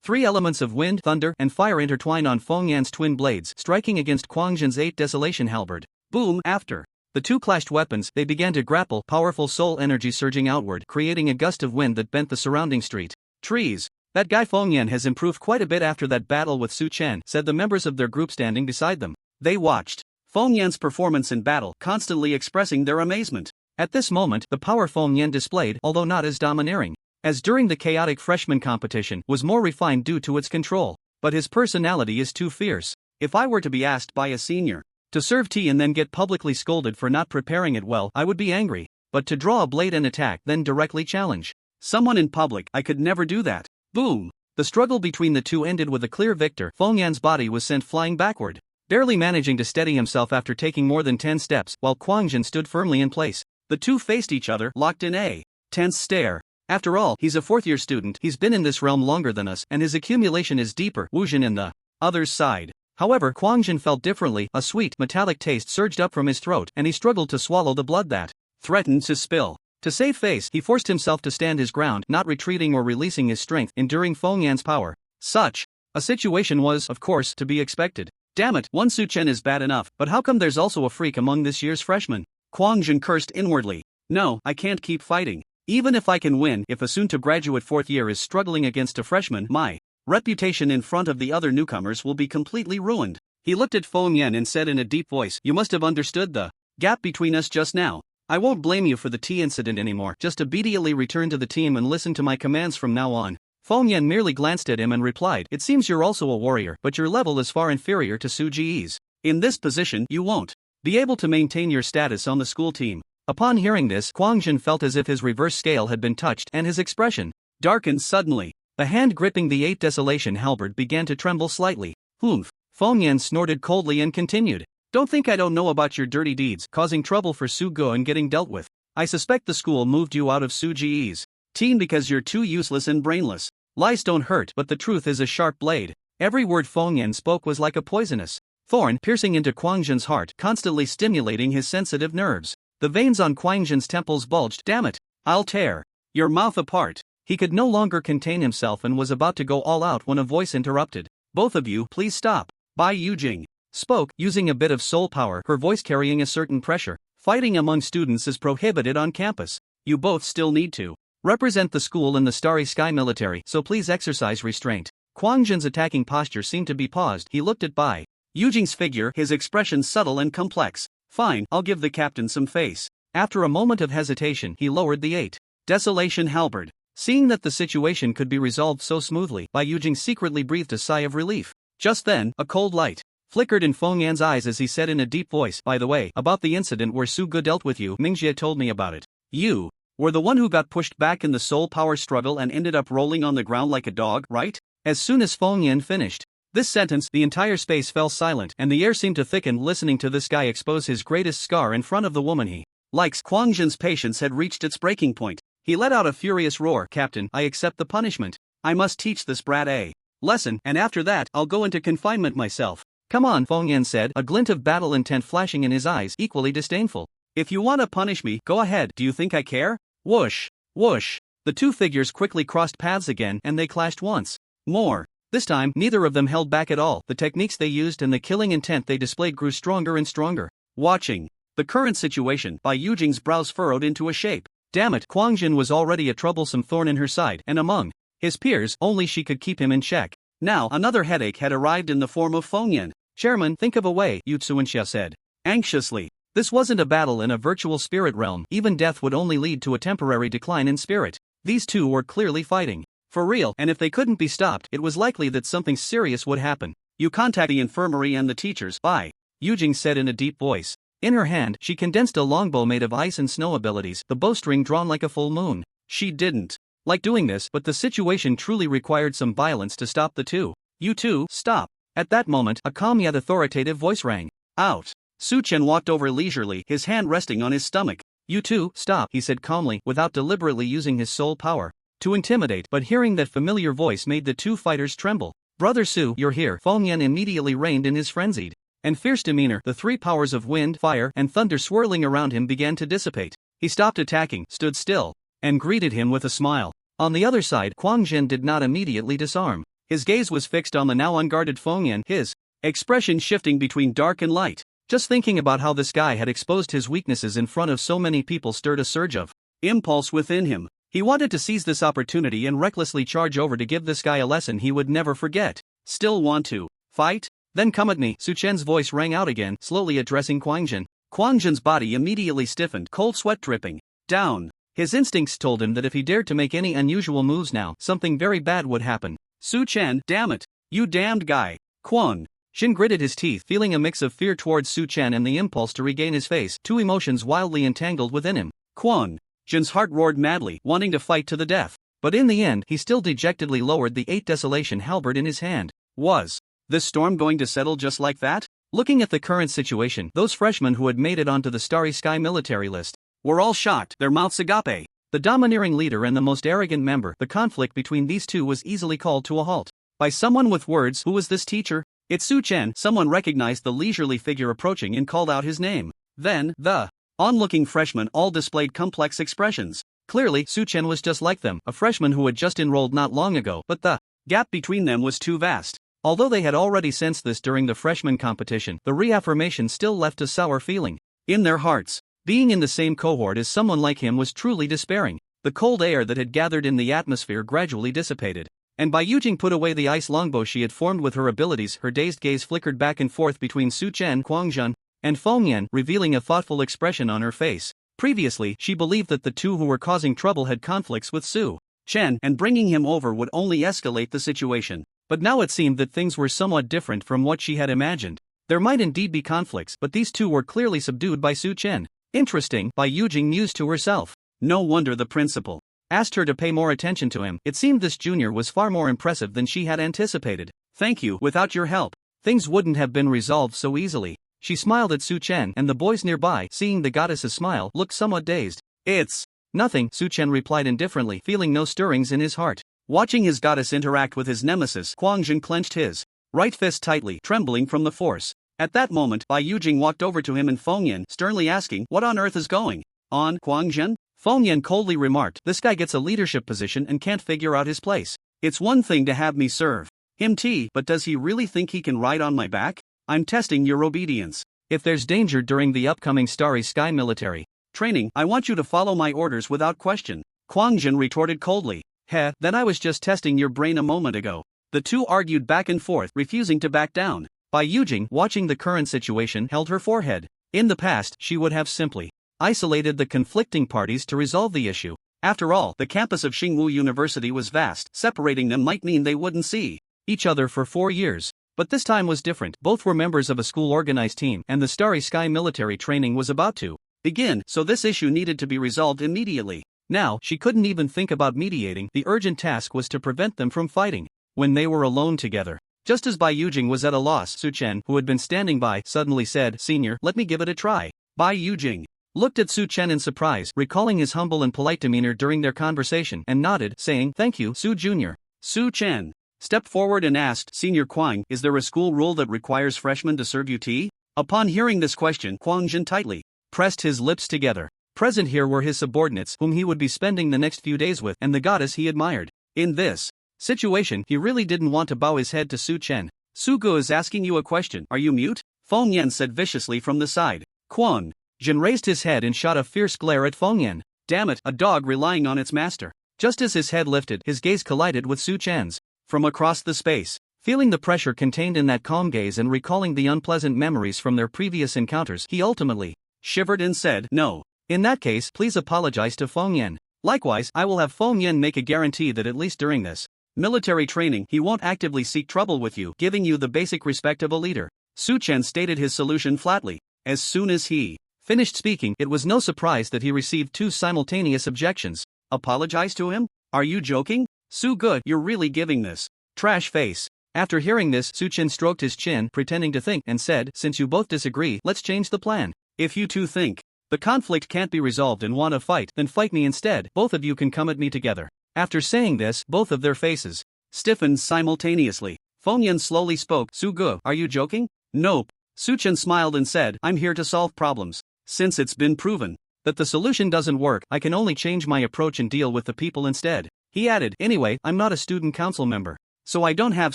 Three elements of wind, thunder, and fire intertwine on Feng Yan's twin blades, striking against Kuang Jin's 8 Desolation halberd. Boom! After the two clashed weapons, they began to grapple, powerful soul energy surging outward, creating a gust of wind that bent the surrounding street. Trees. That guy Feng Yan has improved quite a bit after that battle with Su Chen, said the members of their group standing beside them. They watched Feng Yan's performance in battle, constantly expressing their amazement. At this moment, the power Feng Yan displayed, although not as domineering as during the chaotic freshman competition, was more refined due to its control. But his personality is too fierce. If I were to be asked by a senior to serve tea and then get publicly scolded for not preparing it well, I would be angry. But to draw a blade and attack, then directly challenge someone in public, I could never do that. Boom! The struggle between the two ended with a clear victor. Feng Yan's body was sent flying backward, barely managing to steady himself after taking more than 10 steps, while Kuang Jin stood firmly in place. The two faced each other, locked in a tense stare. After all, he's a fourth-year student, he's been in this realm longer than us, and his accumulation is deeper. Wu Jin in the other's side. However, Kuang Jin felt differently. A sweet, metallic taste surged up from his throat, and he struggled to swallow the blood that threatened to spill. To save face, he forced himself to stand his ground, not retreating or releasing his strength, enduring Feng Yan's power. Such a situation was, of course, to be expected. Damn it, one Su Chen is bad enough, but how come there's also a freak among this year's freshmen? Kuang Jin cursed inwardly. No, I can't keep fighting. Even if I can win, if a soon-to-graduate fourth year is struggling against a freshman, my reputation in front of the other newcomers will be completely ruined. He looked at Feng Yan and said in a deep voice, you must have understood the gap between us just now. I won't blame you for the tea incident anymore, just immediately return to the team and listen to my commands from now on. Feng Yan merely glanced at him and replied, it seems you're also a warrior, but your level is far inferior to Su Ji's. In this position, you won't be able to maintain your status on the school team. Upon hearing this, Kuang Jin felt as if his reverse scale had been touched, and his expression darkened suddenly. The hand gripping the 8 Desolation halberd began to tremble slightly. Humph! Feng Yan snorted coldly and continued. Don't think I don't know about your dirty deeds, causing trouble for Su Ge and getting dealt with. I suspect the school moved you out of Su Ji's team because you're too useless and brainless. Lies don't hurt, but the truth is a sharp blade. Every word Feng Yan spoke was like a poisonous thorn piercing into Kuang Jin's heart, constantly stimulating his sensitive nerves. The veins on Kuang Jin's temples bulged. Damn it! I'll tear your mouth apart. He could no longer contain himself and was about to go all out when a voice interrupted. Both of you, please stop. Bai Yujing spoke, using a bit of soul power, her voice carrying a certain pressure. Fighting among students is prohibited on campus. You both still need to represent the school in the Starry Sky military, so please exercise restraint. Kuang Jin's attacking posture seemed to be paused. He looked at Bai Yujing's figure, his expression subtle and complex. Fine, I'll give the captain some face. After a moment of hesitation, he lowered the 8 Desolation halberd. Seeing that the situation could be resolved so smoothly, Bai Yujing secretly breathed a sigh of relief. Just then, a cold light flickered in Feng Yan's eyes as he said in a deep voice, by the way, about the incident where Su Ge dealt with you, Mingjie told me about it. You were the one who got pushed back in the soul power struggle and ended up rolling on the ground like a dog, right? As soon as Feng Yan finished this sentence, the entire space fell silent, and the air seemed to thicken listening to this guy expose his greatest scar in front of the woman he likes. Kuang Jin's patience had reached its breaking point. He let out a furious roar. Captain, I accept the punishment. I must teach this brat a lesson, and after that, I'll go into confinement myself. Come on, Feng Yan said, a glint of battle intent flashing in his eyes, equally disdainful. If you want to punish me, go ahead. Do you think I care? Whoosh! Whoosh! The two figures quickly crossed paths again, and they clashed once more. This time, neither of them held back at all. The techniques they used and the killing intent they displayed grew stronger and stronger. Watching the current situation, Bai Yujing's brows furrowed into a shape. Damn it, Kuang Jin was already a troublesome thorn in her side, and among his peers, only she could keep him in check. Now, another headache had arrived in the form of Feng Yan. Chairman, think of a way, Yu Tsuanxia said anxiously. This wasn't a battle in a virtual spirit realm. Even death would only lead to a temporary decline in spirit. These two were clearly fighting for real, and if they couldn't be stopped, it was likely that something serious would happen. You contact the infirmary and the teachers. Bai Yujing said in a deep voice. In her hand, she condensed a longbow made of ice and snow abilities, the bowstring drawn like a full moon. She didn't like doing this, but the situation truly required some violence to stop the two. You two, stop. At that moment, a calm yet authoritative voice rang out. Su Chen walked over leisurely, his hand resting on his stomach. You two, stop, he said calmly, without deliberately using his soul power to intimidate, but hearing that familiar voice made the two fighters tremble. Brother Su, you're here. Feng Yan immediately reined in his frenzied and fierce demeanor. The three powers of wind, fire, and thunder swirling around him began to dissipate. He stopped attacking, stood still, and greeted him with a smile. On the other side, Kuang Jin did not immediately disarm. His gaze was fixed on the now unguarded Feng Yan, his expression shifting between dark and light. Just thinking about how this guy had exposed his weaknesses in front of so many people stirred a surge of impulse within him. He wanted to seize this opportunity and recklessly charge over to give this guy a lesson he would never forget. Still want to fight? Then come at me. Su Chen's voice rang out again, slowly addressing Kuang Jin. Kuang Jin's body immediately stiffened, cold sweat dripping down. His instincts told him that if he dared to make any unusual moves now, something very bad would happen. Su Chen, damn it. You damned guy. Kuang Jin gritted his teeth, feeling a mix of fear towards Su Chen and the impulse to regain his face, two emotions wildly entangled within him. Kuang Jin's heart roared madly, wanting to fight to the death. But in the end, he still dejectedly lowered the 8 Desolation halberd in his hand. Was this storm going to settle just like that? Looking at the current situation, those freshmen who had made it onto the Starry Sky military list were all shocked, their mouths agape. The domineering leader and the most arrogant member, the conflict between these two was easily called to a halt. By someone with words. Who was this teacher? It's Su Chen. Someone recognized the leisurely figure approaching and called out his name. Then, the onlooking freshmen all displayed complex expressions. Clearly, Su Chen was just like them, a freshman who had just enrolled not long ago, but the gap between them was too vast. Although they had already sensed this during the freshman competition, the reaffirmation still left a sour feeling in their hearts. Being in the same cohort as someone like him was truly despairing. The cold air that had gathered in the atmosphere gradually dissipated. And Bai Yujing put away the ice longbow she had formed with her abilities. Her dazed gaze flickered back and forth between Su Chen, Kuang Jin, and Feng Yan, revealing a thoughtful expression on her face. Previously, she believed that the two who were causing trouble had conflicts with Su Chen, and bringing him over would only escalate the situation. But now it seemed that things were somewhat different from what she had imagined. There might indeed be conflicts, but these two were clearly subdued by Su Chen. Interesting, Bai Yujing mused to herself. No wonder the principal asked her to pay more attention to him. It seemed this junior was far more impressive than she had anticipated. Thank you. Without your help, things wouldn't have been resolved so easily. She smiled at Su Chen, and the boys nearby, seeing the goddess's smile, looked somewhat dazed. It's nothing, Su Chen replied indifferently, feeling no stirrings in his heart. Watching his goddess interact with his nemesis, Kuang Jin clenched his right fist tightly, trembling from the force. At that moment, Bai Yujing walked over to him and Feng Yan, sternly asking, "What on earth is going on, Kuang Jin?" Feng Yan coldly remarked, "This guy gets a leadership position and can't figure out his place. It's one thing to have me serve him tea, but does he really think he can ride on my back? I'm testing your obedience. If there's danger during the upcoming Starry Sky military training, I want you to follow my orders without question." Kuang Jin retorted coldly. "Heh, then I was just testing your brain a moment ago." The two argued back and forth, refusing to back down. Bai Yujing, watching the current situation, held her forehead. In the past, she would have simply isolated the conflicting parties to resolve the issue. After all, the campus of Xingwu University was vast. Separating them might mean they wouldn't see each other for 4 years. But this time was different. Both were members of a school-organized team, and the Starry Sky military training was about to begin, so this issue needed to be resolved immediately. Now, she couldn't even think about mediating. The urgent task was to prevent them from fighting. When they were alone together, just as Bai Yujing was at a loss, Su Chen, who had been standing by, suddenly said, "Senior, let me give it a try." Bai Yujing looked at Su Chen in surprise, recalling his humble and polite demeanor during their conversation, and nodded, saying, "Thank you, Su Jr." Su Chen stepped forward and asked, "Senior Kuang, is there a school rule that requires freshmen to serve you tea?" Upon hearing this question, Kuang Jin tightly pressed his lips together. Present here were his subordinates, whom he would be spending the next few days with, and the goddess he admired. In this situation, he really didn't want to bow his head to Su Chen. "Su Gu is asking you a question. Are you mute?" Feng Yan said viciously from the side. Kuang Jin raised his head and shot a fierce glare at Feng Yan. Damn it, a dog relying on its master. Just as his head lifted, his gaze collided with Su Chen's. From across the space, feeling the pressure contained in that calm gaze and recalling the unpleasant memories from their previous encounters, he ultimately shivered and said, "No. In that case, please apologize to Feng Yan. Likewise, I will have Feng Yan make a guarantee that at least during this military training, he won't actively seek trouble with you, giving you the basic respect of a leader." Su Chen stated his solution flatly. As soon as he finished speaking, it was no surprise that he received 2 simultaneous objections. "Apologize to him? Are you joking? Su Good, you're really giving this trash face." After hearing this, Su Chen stroked his chin, pretending to think, and said, "Since you both disagree, let's change the plan. If you two think the conflict can't be resolved and want to fight, then fight me instead. Both of you can come at me together." After saying this, both of their faces stiffened simultaneously. Feng Yan slowly spoke, "Su Gu, are you joking?" "Nope." Su Chen smiled and said, "I'm here to solve problems. Since it's been proven that the solution doesn't work, I can only change my approach and deal with the people instead." He added, "Anyway, I'm not a student council member, so I don't have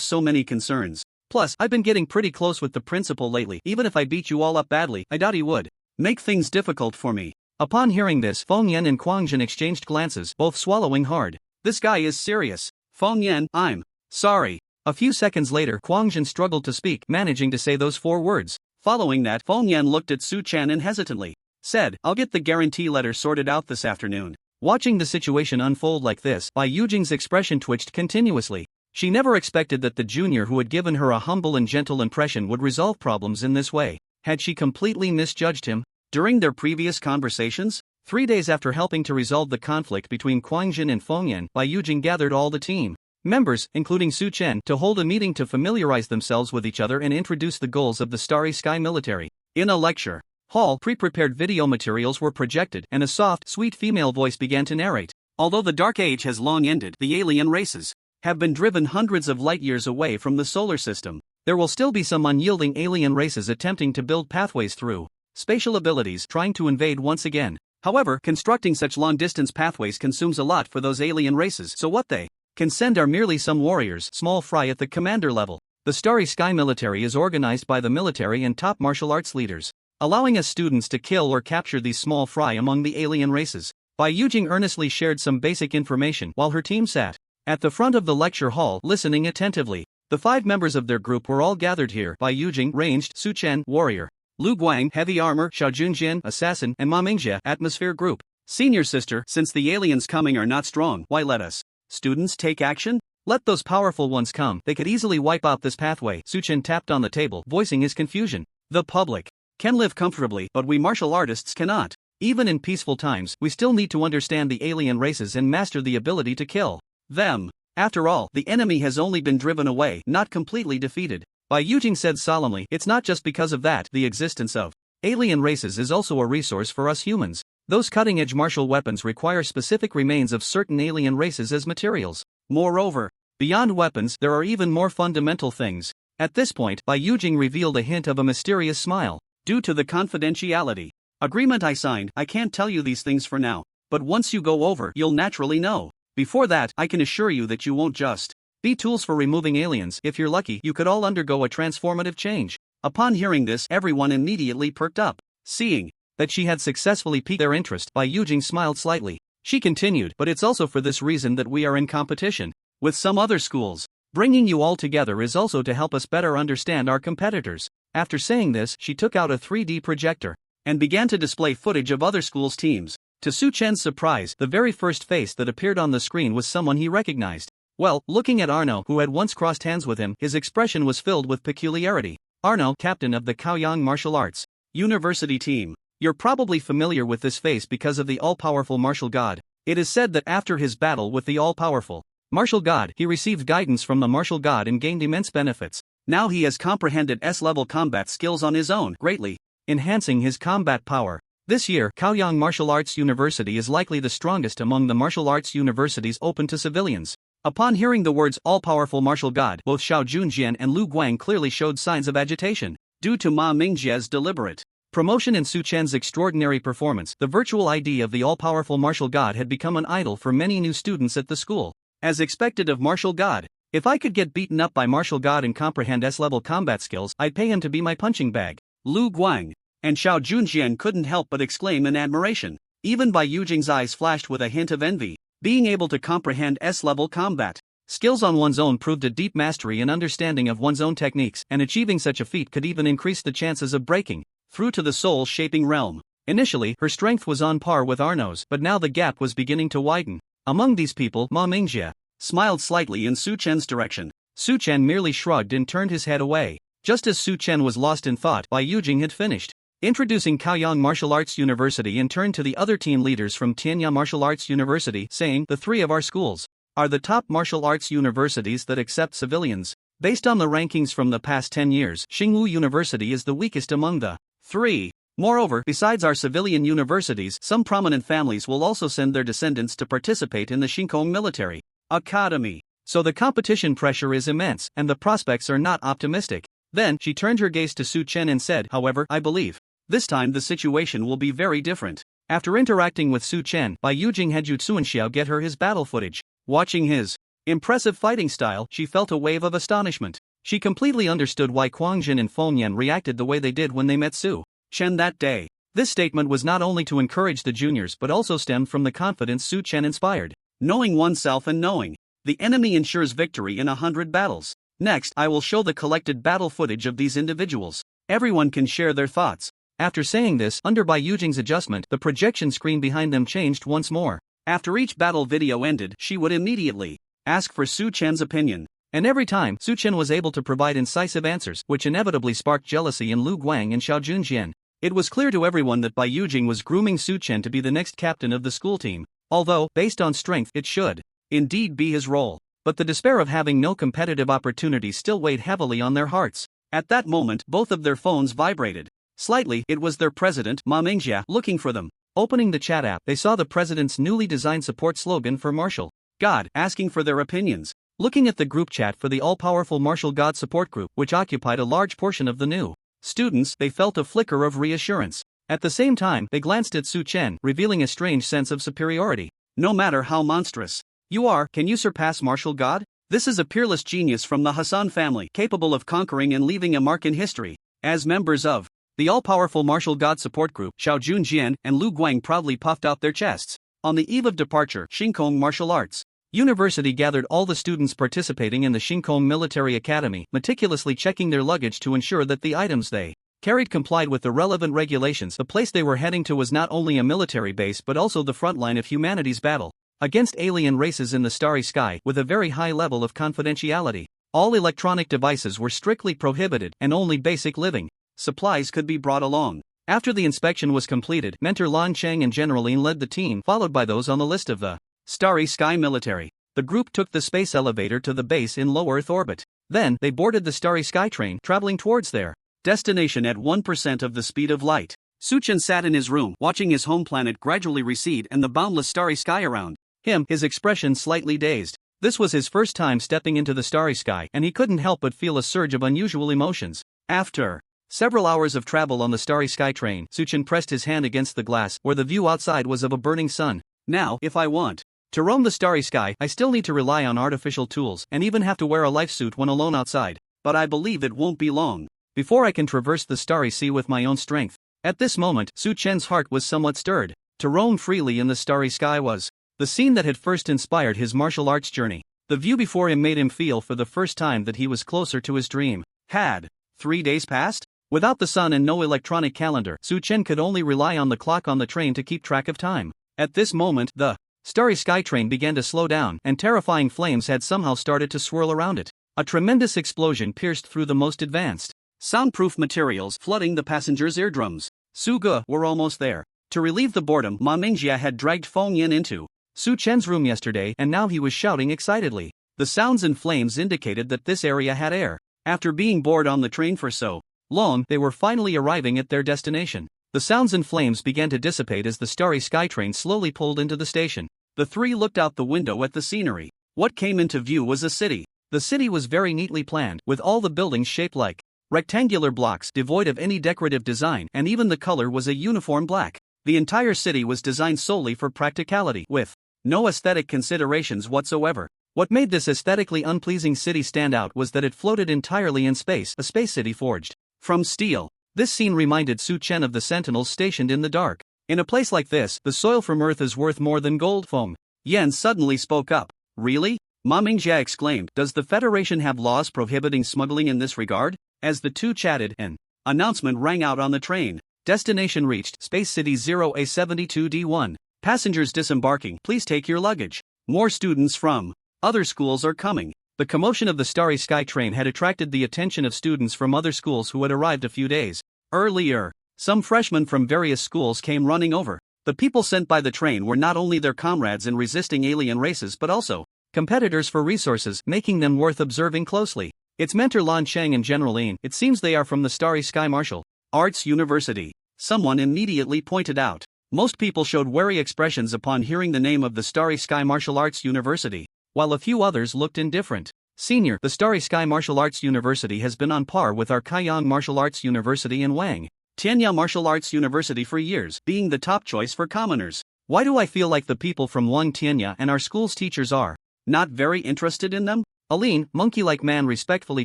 so many concerns. Plus, I've been getting pretty close with the principal lately. Even if I beat you all up badly, I doubt he would make things difficult for me. Upon hearing this, Feng Yan and Quang Jin exchanged glances, both swallowing hard. This guy is serious. Feng Yan, I'm sorry. A few seconds later, Quang Jin struggled to speak, managing to say those 4 words. Following that, Feng Yan looked at Su Chen and hesitantly said, I'll get the guarantee letter sorted out this afternoon. Watching the situation unfold like this, Bai Yujing's expression twitched continuously. She never expected that the junior who had given her a humble and gentle impression would resolve problems in this way. Had she completely misjudged him? During their previous conversations, 3 days after helping to resolve the conflict between Quang Jin and Feng Yan, Bai Yujing gathered all the team members, including Su Chen, to hold a meeting to familiarize themselves with each other and introduce the goals of the Starry Sky Military. In a lecture hall, pre-prepared video materials were projected, and a soft, sweet female voice began to narrate. Although the Dark Age has long ended, the alien races have been driven hundreds of light years away from the solar system. There will still be some unyielding alien races attempting to build pathways through spatial abilities, trying to invade once again. However, constructing such long-distance pathways consumes a lot for those alien races, so what they can send are merely some warriors, small fry at the commander level. The Starry Sky Military is organized by the military and top martial arts leaders, allowing us students to kill or capture these small fry among the alien races. Bai Yujing earnestly shared some basic information while her team sat at the front of the lecture hall, listening attentively. The 5 members of their group were all gathered here: Bai Yujing, ranged; Su Chen, warrior; Lu Guang, heavy armor; Xiao Junjian, assassin; and Ma Mingjie, atmosphere group. Senior sister, since the aliens coming are not strong, why let us students take action? Let those powerful ones come. They could easily wipe out this pathway. Su Chen tapped on the table, voicing his confusion. The public can live comfortably, but we martial artists cannot. Even in peaceful times, we still need to understand the alien races and master the ability to kill them. After all, the enemy has only been driven away, not completely defeated. Bai Yujing said solemnly, it's not just because of that. The existence of alien races is also a resource for us humans. Those cutting-edge martial weapons require specific remains of certain alien races as materials. Moreover, beyond weapons, there are even more fundamental things. At this point, Bai Yujing revealed a hint of a mysterious smile. Due to the confidentiality agreement I signed, I can't tell you these things for now. But once you go over, you'll naturally know. Before that, I can assure you that you won't just be tools for removing aliens. If you're lucky, you could all undergo a transformative change. Upon hearing this, everyone immediately perked up. Seeing that she had successfully piqued their interest, Bai Yujing smiled slightly. She continued, but it's also for this reason that we are in competition with some other schools. Bringing you all together is also to help us better understand our competitors. After saying this, she took out a 3D projector and began to display footage of other schools' teams. To Su Chen's surprise, the very first face that appeared on the screen was someone he recognized. Well, looking at Arno, who had once crossed hands with him, his expression was filled with peculiarity. Arno, captain of the Chaoyang Martial Arts University team. You're probably familiar with this face because of the all-powerful martial god. It is said that after his battle with the all-powerful martial god, he received guidance from the martial god and gained immense benefits. Now he has comprehended S-level combat skills on his own, greatly enhancing his combat power. This year, Chaoyang Martial Arts University is likely the strongest among the martial arts universities open to civilians. Upon hearing the words all-powerful martial god, both Xiao Junjian and Lu Guang clearly showed signs of agitation. Due to Ma Mingjie's deliberate promotion and Su Chen's extraordinary performance, the virtual ID of the all-powerful martial god had become an idol for many new students at the school. As expected of martial god, if I could get beaten up by martial god and comprehend S-level combat skills, I'd pay him to be my punching bag. Lu Guang and Xiao Junjian couldn't help but exclaim in admiration. Even Bai Yujing's eyes flashed with a hint of envy. Being able to comprehend S-level combat skills on one's own proved a deep mastery and understanding of one's own techniques, and achieving such a feat could even increase the chances of breaking through to the soul-shaping realm. Initially, her strength was on par with Arno's, but now the gap was beginning to widen. Among these people, Ma Mingjie smiled slightly in Su Chen's direction. Su Chen merely shrugged and turned his head away. Just as Su Chen was lost in thought, Bai Yujing had finished introducing Chaoyang Martial Arts University and turned to the other team leaders from Tianya Martial Arts University, saying, the 3 of our schools are the top martial arts universities that accept civilians. Based on the rankings from the past 10 years, Xingwu University is the weakest among the 3. Moreover, besides our civilian universities, some prominent families will also send their descendants to participate in the Xingkong Military Academy. So the competition pressure is immense, and the prospects are not optimistic. Then, she turned her gaze to Su Chen and said, however, I believe this time the situation will be very different. After interacting with Su Chen, Bai Yujing had Jutsuan Xiao get her his battle footage. Watching his impressive fighting style, she felt a wave of astonishment. She completely understood why Kwang Jin and Feng Yan reacted the way they did when they met Su Chen that day. This statement was not only to encourage the juniors but also stemmed from the confidence Su Chen inspired. Knowing oneself and knowing the enemy ensures victory in 100 battles. Next, I will show the collected battle footage of these individuals. Everyone can share their thoughts. After saying this, under Bai Yujing's adjustment, the projection screen behind them changed once more. After each battle video ended, she would immediately ask for Su Chen's opinion. And every time, Su Chen was able to provide incisive answers, which inevitably sparked jealousy in Lu Guang and Xiao Junjian. It was clear to everyone that Bai Yujing was grooming Su Chen to be the next captain of the school team, although, based on strength, it should indeed be his role. But the despair of having no competitive opportunities still weighed heavily on their hearts. At that moment, both of their phones vibrated. Slightly, it was their president, Ma Mingjia, looking for them. Opening the chat app, they saw the president's newly designed support slogan for martial God, asking for their opinions. Looking at the group chat for the all-powerful martial God support group, which occupied a large portion of the new students, they felt a flicker of reassurance. At the same time, they glanced at Su Chen, revealing a strange sense of superiority. No matter how monstrous you are, can you surpass martial God? This is a peerless genius from the Hassan family, capable of conquering and leaving a mark in history. As members of the all-powerful martial God support group, Xiao Junjian and Lu Guang proudly puffed out their chests. On the eve of departure, Xingkong Martial Arts University gathered all the students participating in the Xingkong Military Academy, meticulously checking their luggage to ensure that the items they carried complied with the relevant regulations. The place they were heading to was not only a military base but also the front line of humanity's battle against alien races in the starry sky, with a very high level of confidentiality. All electronic devices were strictly prohibited, and only basic living supplies could be brought along. After the inspection was completed, Mentor Lan Cheng and General Lin led the team, followed by those on the list of the Starry Sky Military. The group took the space elevator to the base in low Earth orbit. Then, they boarded the Starry Sky train, traveling towards their destination at 1% of the speed of light. Su Chen sat in his room, watching his home planet gradually recede and the boundless starry sky around him, his expression slightly dazed. This was his first time stepping into the starry sky, and he couldn't help but feel a surge of unusual emotions. After several hours of travel on the starry sky train, Su Chen pressed his hand against the glass, where the view outside was of a burning sun. Now, if I want to roam the starry sky, I still need to rely on artificial tools, and even have to wear a life suit when alone outside. But I believe it won't be long before I can traverse the starry sea with my own strength. At this moment, Su Chen's heart was somewhat stirred. To roam freely in the starry sky was the scene that had first inspired his martial arts journey. The view before him made him feel for the first time that he was closer to his dream. Had 3 days passed? Without the sun and no electronic calendar, Su Chen could only rely on the clock on the train to keep track of time. At this moment, the starry sky train began to slow down, and terrifying flames had somehow started to swirl around it. A tremendous explosion pierced through the most advanced soundproof materials, flooding the passengers' eardrums. Su Ge were almost there. To relieve the boredom, Ma Mingjia had dragged Feng Yin into Su Chen's room yesterday, and now he was shouting excitedly. The sounds and flames indicated that this area had air. After being bored on the train for so long, they were finally arriving at their destination. The sounds and flames began to dissipate as the starry sky train slowly pulled into the station. The three looked out the window at the scenery. What came into view was a city. The city was very neatly planned, with all the buildings shaped like rectangular blocks, devoid of any decorative design, and even the color was a uniform black. The entire city was designed solely for practicality, with no aesthetic considerations whatsoever. What made this aesthetically unpleasing city stand out was that it floated entirely in space, a space city forged from steel. This scene reminded Su Chen of the sentinels stationed in the dark. In a place like this, the soil from Earth is worth more than gold. Feng Yan suddenly spoke up. Really? Ma Mingjia exclaimed. Does the Federation have laws prohibiting smuggling in this regard? As the two chatted, an announcement rang out on the train. Destination reached, Space City 0A72D1. Passengers disembarking, please take your luggage. More students from other schools are coming. The commotion of the Starry Sky train had attracted the attention of students from other schools who had arrived a few days earlier. Some freshmen from various schools came running over. The people sent by the train were not only their comrades in resisting alien races but also competitors for resources, making them worth observing closely. It's Mentor Lan Cheng and General Lin. It seems they are from the Starry Sky Martial Arts University. Someone immediately pointed out. Most people showed wary expressions upon hearing the name of the Starry Sky Martial Arts University, while a few others looked indifferent. Senior, the Starry Sky Martial Arts University has been on par with our Kaiyang Martial Arts University and Wang Tianya Martial Arts University for years, being the top choice for commoners. Why do I feel like the people from Wang Tianya and our school's teachers are Not very interested in them? A lean, monkey-like man respectfully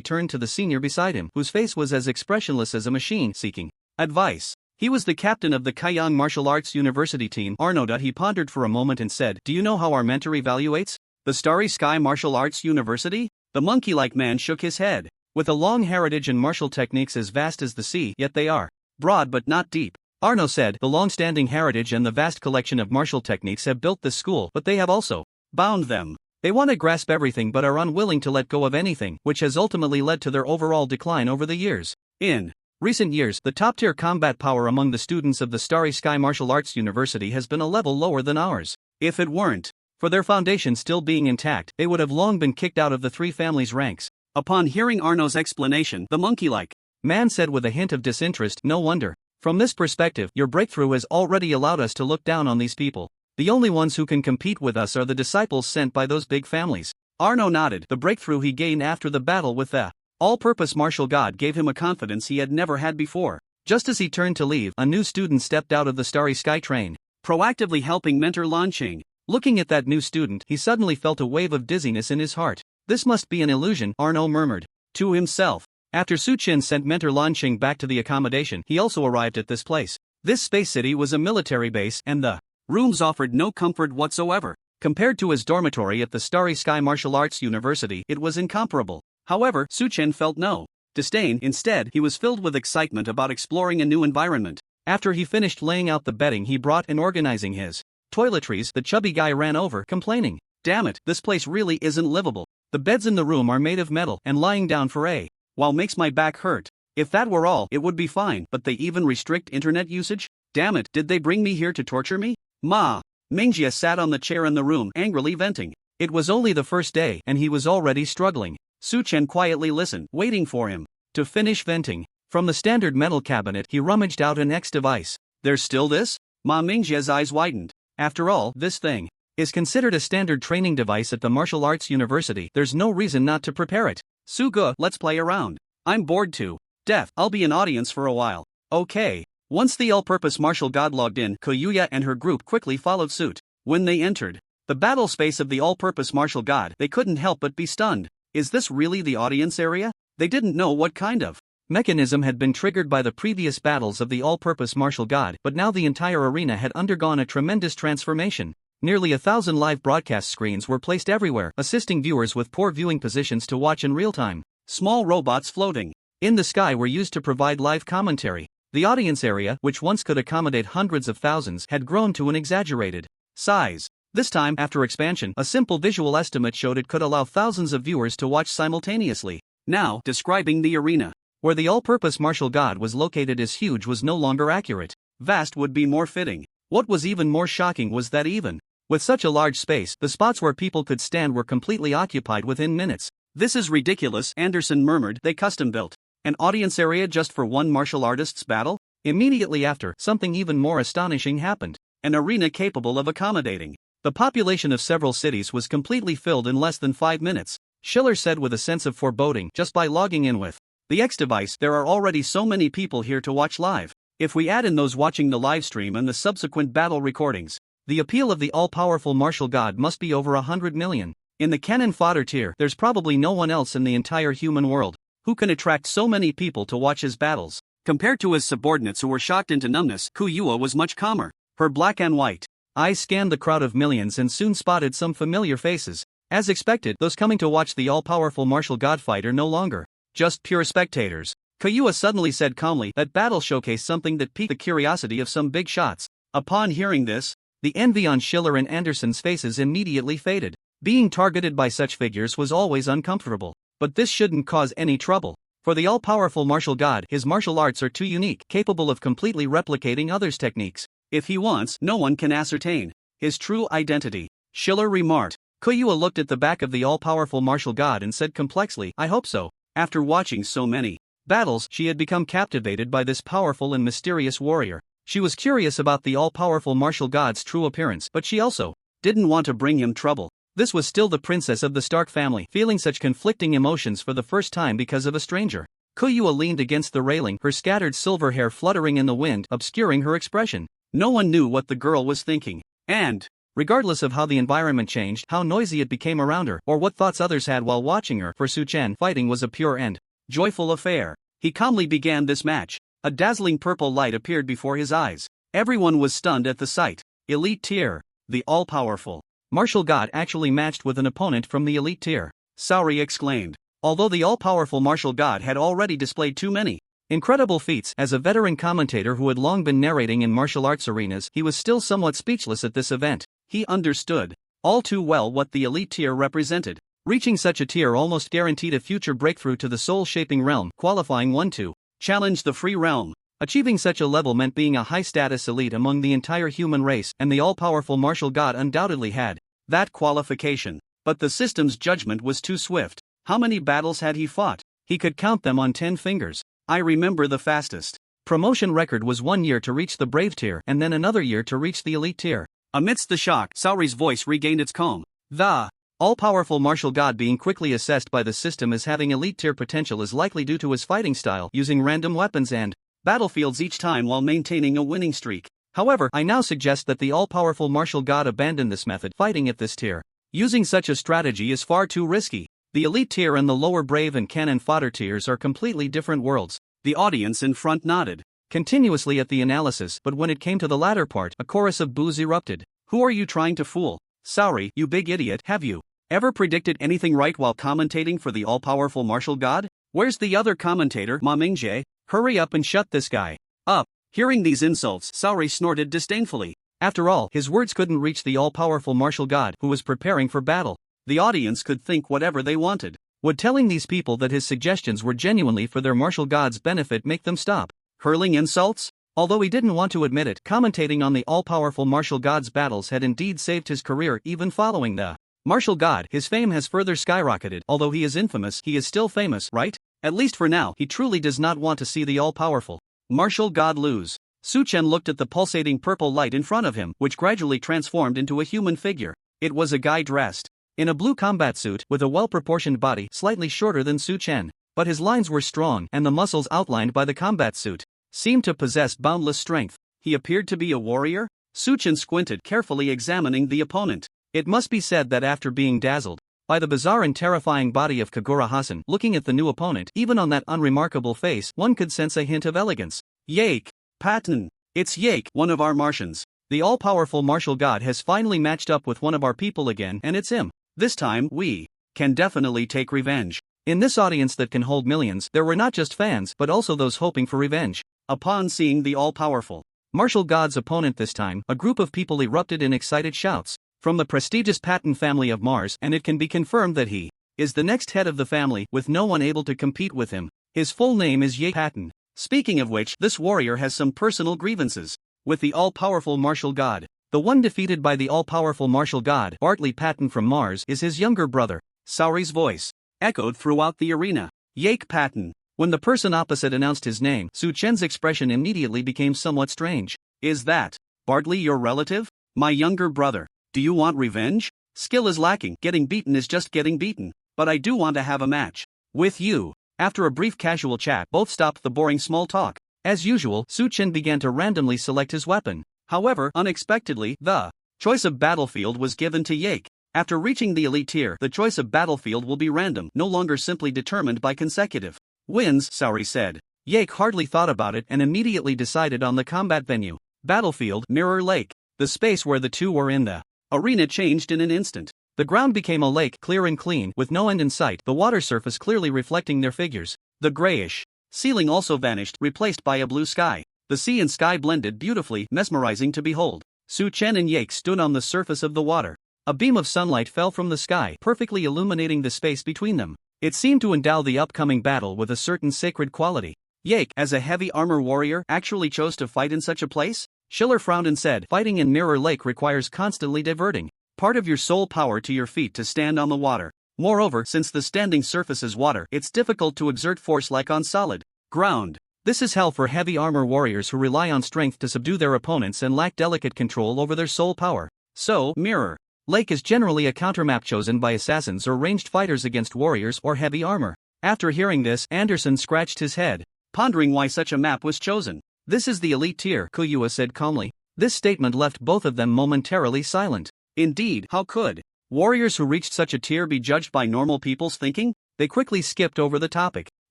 turned to the senior beside him, whose face was as expressionless as a machine seeking advice. He was the captain of the Kaiyang Martial Arts University team. Arnold. He pondered for a moment and said, "Do you know how our mentor evaluates? The Starry Sky Martial Arts University?" The monkey-like man shook his head. With a long heritage and martial techniques as vast as the sea, yet they are broad but not deep. Arno said, "The long-standing heritage and the vast collection of martial techniques have built this school, but they have also bound them. They want to grasp everything but are unwilling to let go of anything, which has ultimately led to their overall decline over the years. In recent years, the top-tier combat power among the students of the Starry Sky Martial Arts University has been a level lower than ours. If it weren't for their foundation still being intact, they would have long been kicked out of the three families' ranks." Upon hearing Arno's explanation, the monkey-like man said with a hint of disinterest, "No wonder. From this perspective, your breakthrough has already allowed us to look down on these people. The only ones who can compete with us are the disciples sent by those big families." Arno nodded. The breakthrough he gained after the battle with the all-purpose martial god gave him a confidence he had never had before. Just as he turned to leave, a new student stepped out of the Starry Sky train, proactively helping mentor Lanqing. Looking at that new student, he suddenly felt a wave of dizziness in his heart. "This must be an illusion," Arno murmured to himself. After Su Chen sent mentor Lanqing back to the accommodation, he also arrived at this place. This space city was a military base, and the rooms offered no comfort whatsoever. Compared to his dormitory at the Starry Sky Martial Arts University, it was incomparable. However, Su Chen felt no disdain. Instead, he was filled with excitement about exploring a new environment. After he finished laying out the bedding he brought and organizing his toiletries, the chubby guy ran over, complaining, "Damn it, this place really isn't livable. The beds in the room are made of metal, and lying down for a while makes my back hurt. If that were all, it would be fine, but they even restrict internet usage? Damn it, did they bring me here to torture me?" Ma Mingjia sat on the chair in the room, angrily venting. It was only the first day, and he was already struggling. Su Chen quietly listened, waiting for him to finish venting. From the standard metal cabinet, he rummaged out an X device. "There's still this?" Ma Mingjia's eyes widened. "After all, this thing is considered a standard training device at the Martial Arts University. There's no reason not to prepare it. Suga, let's play around. I'm bored too. Def, I'll be an audience for a while." "Okay." Once the all-purpose martial god logged in, Koyuya and her group quickly followed suit. When they entered the battle space of the all-purpose martial god, they couldn't help but be stunned. Is this really the audience area? They didn't know what kind of mechanism had been triggered by the previous battles of the all-purpose martial god, but now the entire arena had undergone a tremendous transformation. Nearly 1,000 live broadcast screens were placed everywhere, assisting viewers with poor viewing positions to watch in real time. Small robots floating in the sky were used to provide live commentary. The audience area, which once could accommodate hundreds of thousands, had grown to an exaggerated size. This time, after expansion, a simple visual estimate showed it could allow thousands of viewers to watch simultaneously. Now, describing the arena where the all-purpose martial god was located as huge was no longer accurate. Vast would be more fitting. What was even more shocking was that even with such a large space, the spots where people could stand were completely occupied within minutes. "This is ridiculous," Anderson murmured. "They custom-built an audience area just for one martial artist's battle?" Immediately after, something even more astonishing happened. An arena capable of accommodating the population of several cities was completely filled in less than 5 minutes. Schiller said with a sense of foreboding, "Just by logging in with the X device, there are already so many people here to watch live. If we add in those watching the live stream and the subsequent battle recordings, the appeal of the all-powerful martial god must be over 100 million. In the cannon fodder tier, there's probably no one else in the entire human world who can attract so many people to watch his battles." Compared to his subordinates who were shocked into numbness, Kuyua was much calmer. Her black and white eyes scanned the crowd of millions and soon spotted some familiar faces. As expected, those coming to watch the all-powerful martial god fight are no longer just pure spectators. Kuyua suddenly said calmly, "That battle showcased something that piqued the curiosity of some big shots." Upon hearing this, the envy on Schiller and Anderson's faces immediately faded. Being targeted by such figures was always uncomfortable. But this shouldn't cause any trouble. For the all-powerful martial god, his martial arts are too unique, capable of completely replicating others' techniques. If he wants, no one can ascertain his true identity, Schiller remarked. Kuyua looked at the back of the all-powerful martial god and said complexly, "I hope so." After watching so many battles, she had become captivated by this powerful and mysterious warrior. She was curious about the all-powerful martial god's true appearance, but she also didn't want to bring him trouble. This was still the princess of the Stark family, feeling such conflicting emotions for the first time because of a stranger. Kuyua leaned against the railing, her scattered silver hair fluttering in the wind, obscuring her expression. No one knew what the girl was thinking. And Regardless of how the environment changed, how noisy it became around her, or what thoughts others had while watching her, for Su Chen, fighting was a pure and joyful affair. He calmly began this match. A dazzling purple light appeared before his eyes. Everyone was stunned at the sight. Elite tier. The all-powerful martial god actually matched with an opponent from the elite tier. Saori exclaimed. Although the all-powerful martial god had already displayed too many incredible feats, as a veteran commentator who had long been narrating in martial arts arenas, he was still somewhat speechless at this event. He understood all too well what the elite tier represented. Reaching such a tier almost guaranteed a future breakthrough to the soul-shaping realm, qualifying one to challenge the free realm. Achieving such a level meant being a high-status elite among the entire human race, and the all-powerful martial god undoubtedly had that qualification. But the system's judgment was too swift. How many battles had he fought? He could count them on 10 fingers. I remember the fastest promotion record was 1 year to reach the brave tier and then another year to reach the elite tier. Amidst the shock, Saori's voice regained its calm. The all-powerful martial god being quickly assessed by the system as having elite tier potential is likely due to his fighting style, using random weapons and battlefields each time while maintaining a winning streak. However, I now suggest that the all-powerful martial god abandon this method, fighting at this tier. Using such a strategy is far too risky. The elite tier and the lower brave and cannon fodder tiers are completely different worlds. The audience in front nodded continuously at the analysis, but when it came to the latter part, a chorus of boos erupted. Who are you trying to fool? Saori, you big idiot, have you ever predicted anything right while commentating for the all-powerful martial god? Where's the other commentator, Ma Mingjae? Hurry up and shut this guy up. Hearing these insults, Saori snorted disdainfully. After all, his words couldn't reach the all-powerful martial god, who was preparing for battle. The audience could think whatever they wanted. Would telling these people that his suggestions were genuinely for their martial god's benefit make them stop hurling insults? Although he didn't want to admit it, commentating on the all-powerful martial god's battles had indeed saved his career even following the martial god. His fame has further skyrocketed. Although he is infamous, he is still famous, right? At least for now. He truly does not want to see the all-powerful martial god lose. Su Chen looked at the pulsating purple light in front of him, which gradually transformed into a human figure. It was a guy dressed in a blue combat suit, with a well-proportioned body, slightly shorter than Su Chen. But his lines were strong, and the muscles outlined by the combat suit seemed to possess boundless strength. He appeared to be a warrior? Su Chen squinted, carefully examining the opponent. It must be said that after being dazzled by the bizarre and terrifying body of Kagura Hasan, looking at the new opponent, even on that unremarkable face, one could sense a hint of elegance. Yake! Patton! It's Yake, one of our Martians. The all-powerful martial god has finally matched up with one of our people again, and it's him. This time, we can definitely take revenge. In this audience that can hold millions, there were not just fans, but also those hoping for revenge. Upon seeing the all-powerful martial god's opponent this time, a group of people erupted in excited shouts. From the prestigious Patton family of Mars, and it can be confirmed that he is the next head of the family, with no one able to compete with him. His full name is Ye Patton. Speaking of which, this warrior has some personal grievances with the all-powerful martial god. The one defeated by the all-powerful martial god, Bartley Patton from Mars, is his younger brother. Saori's voice echoed throughout the arena. Yake Patton. When the person opposite announced his name, Su Chen's expression immediately became somewhat strange. Is that Bartley your relative? My younger brother. Do you want revenge? Skill is lacking, getting beaten is just getting beaten. But I do want to have a match with you. After a brief casual chat, both stopped the boring small talk. As usual, Su Chen began to randomly select his weapon. However, unexpectedly, the choice of battlefield was given to Yake. After reaching the elite tier, the choice of battlefield will be random, no longer simply determined by consecutive wins, Saori said. Yake hardly thought about it and immediately decided on the combat venue. Battlefield, Mirror Lake. The space where the two were in the arena changed in an instant. The ground became a lake, clear and clean, with no end in sight, the water surface clearly reflecting their figures. The grayish ceiling also vanished, replaced by a blue sky. The sea and sky blended beautifully, mesmerizing to behold. Su Chen and Yake stood on the surface of the water. A beam of sunlight fell from the sky, perfectly illuminating the space between them. It seemed to endow the upcoming battle with a certain sacred quality. Yake, as a heavy armor warrior, actually chose to fight in such a place? Schiller frowned and said, fighting in Mirror Lake requires constantly diverting part of your soul power to your feet to stand on the water. Moreover, since the standing surface is water, it's difficult to exert force like on solid ground. This is hell for heavy armor warriors who rely on strength to subdue their opponents and lack delicate control over their soul power. So, Mirror Lake is generally a countermap chosen by assassins or ranged fighters against warriors or heavy armor. After hearing this, Anderson scratched his head, pondering why such a map was chosen. This is the elite tier, Kuyua said calmly. This statement left both of them momentarily silent. Indeed, how could warriors who reached such a tier be judged by normal people's thinking? They quickly skipped over the topic.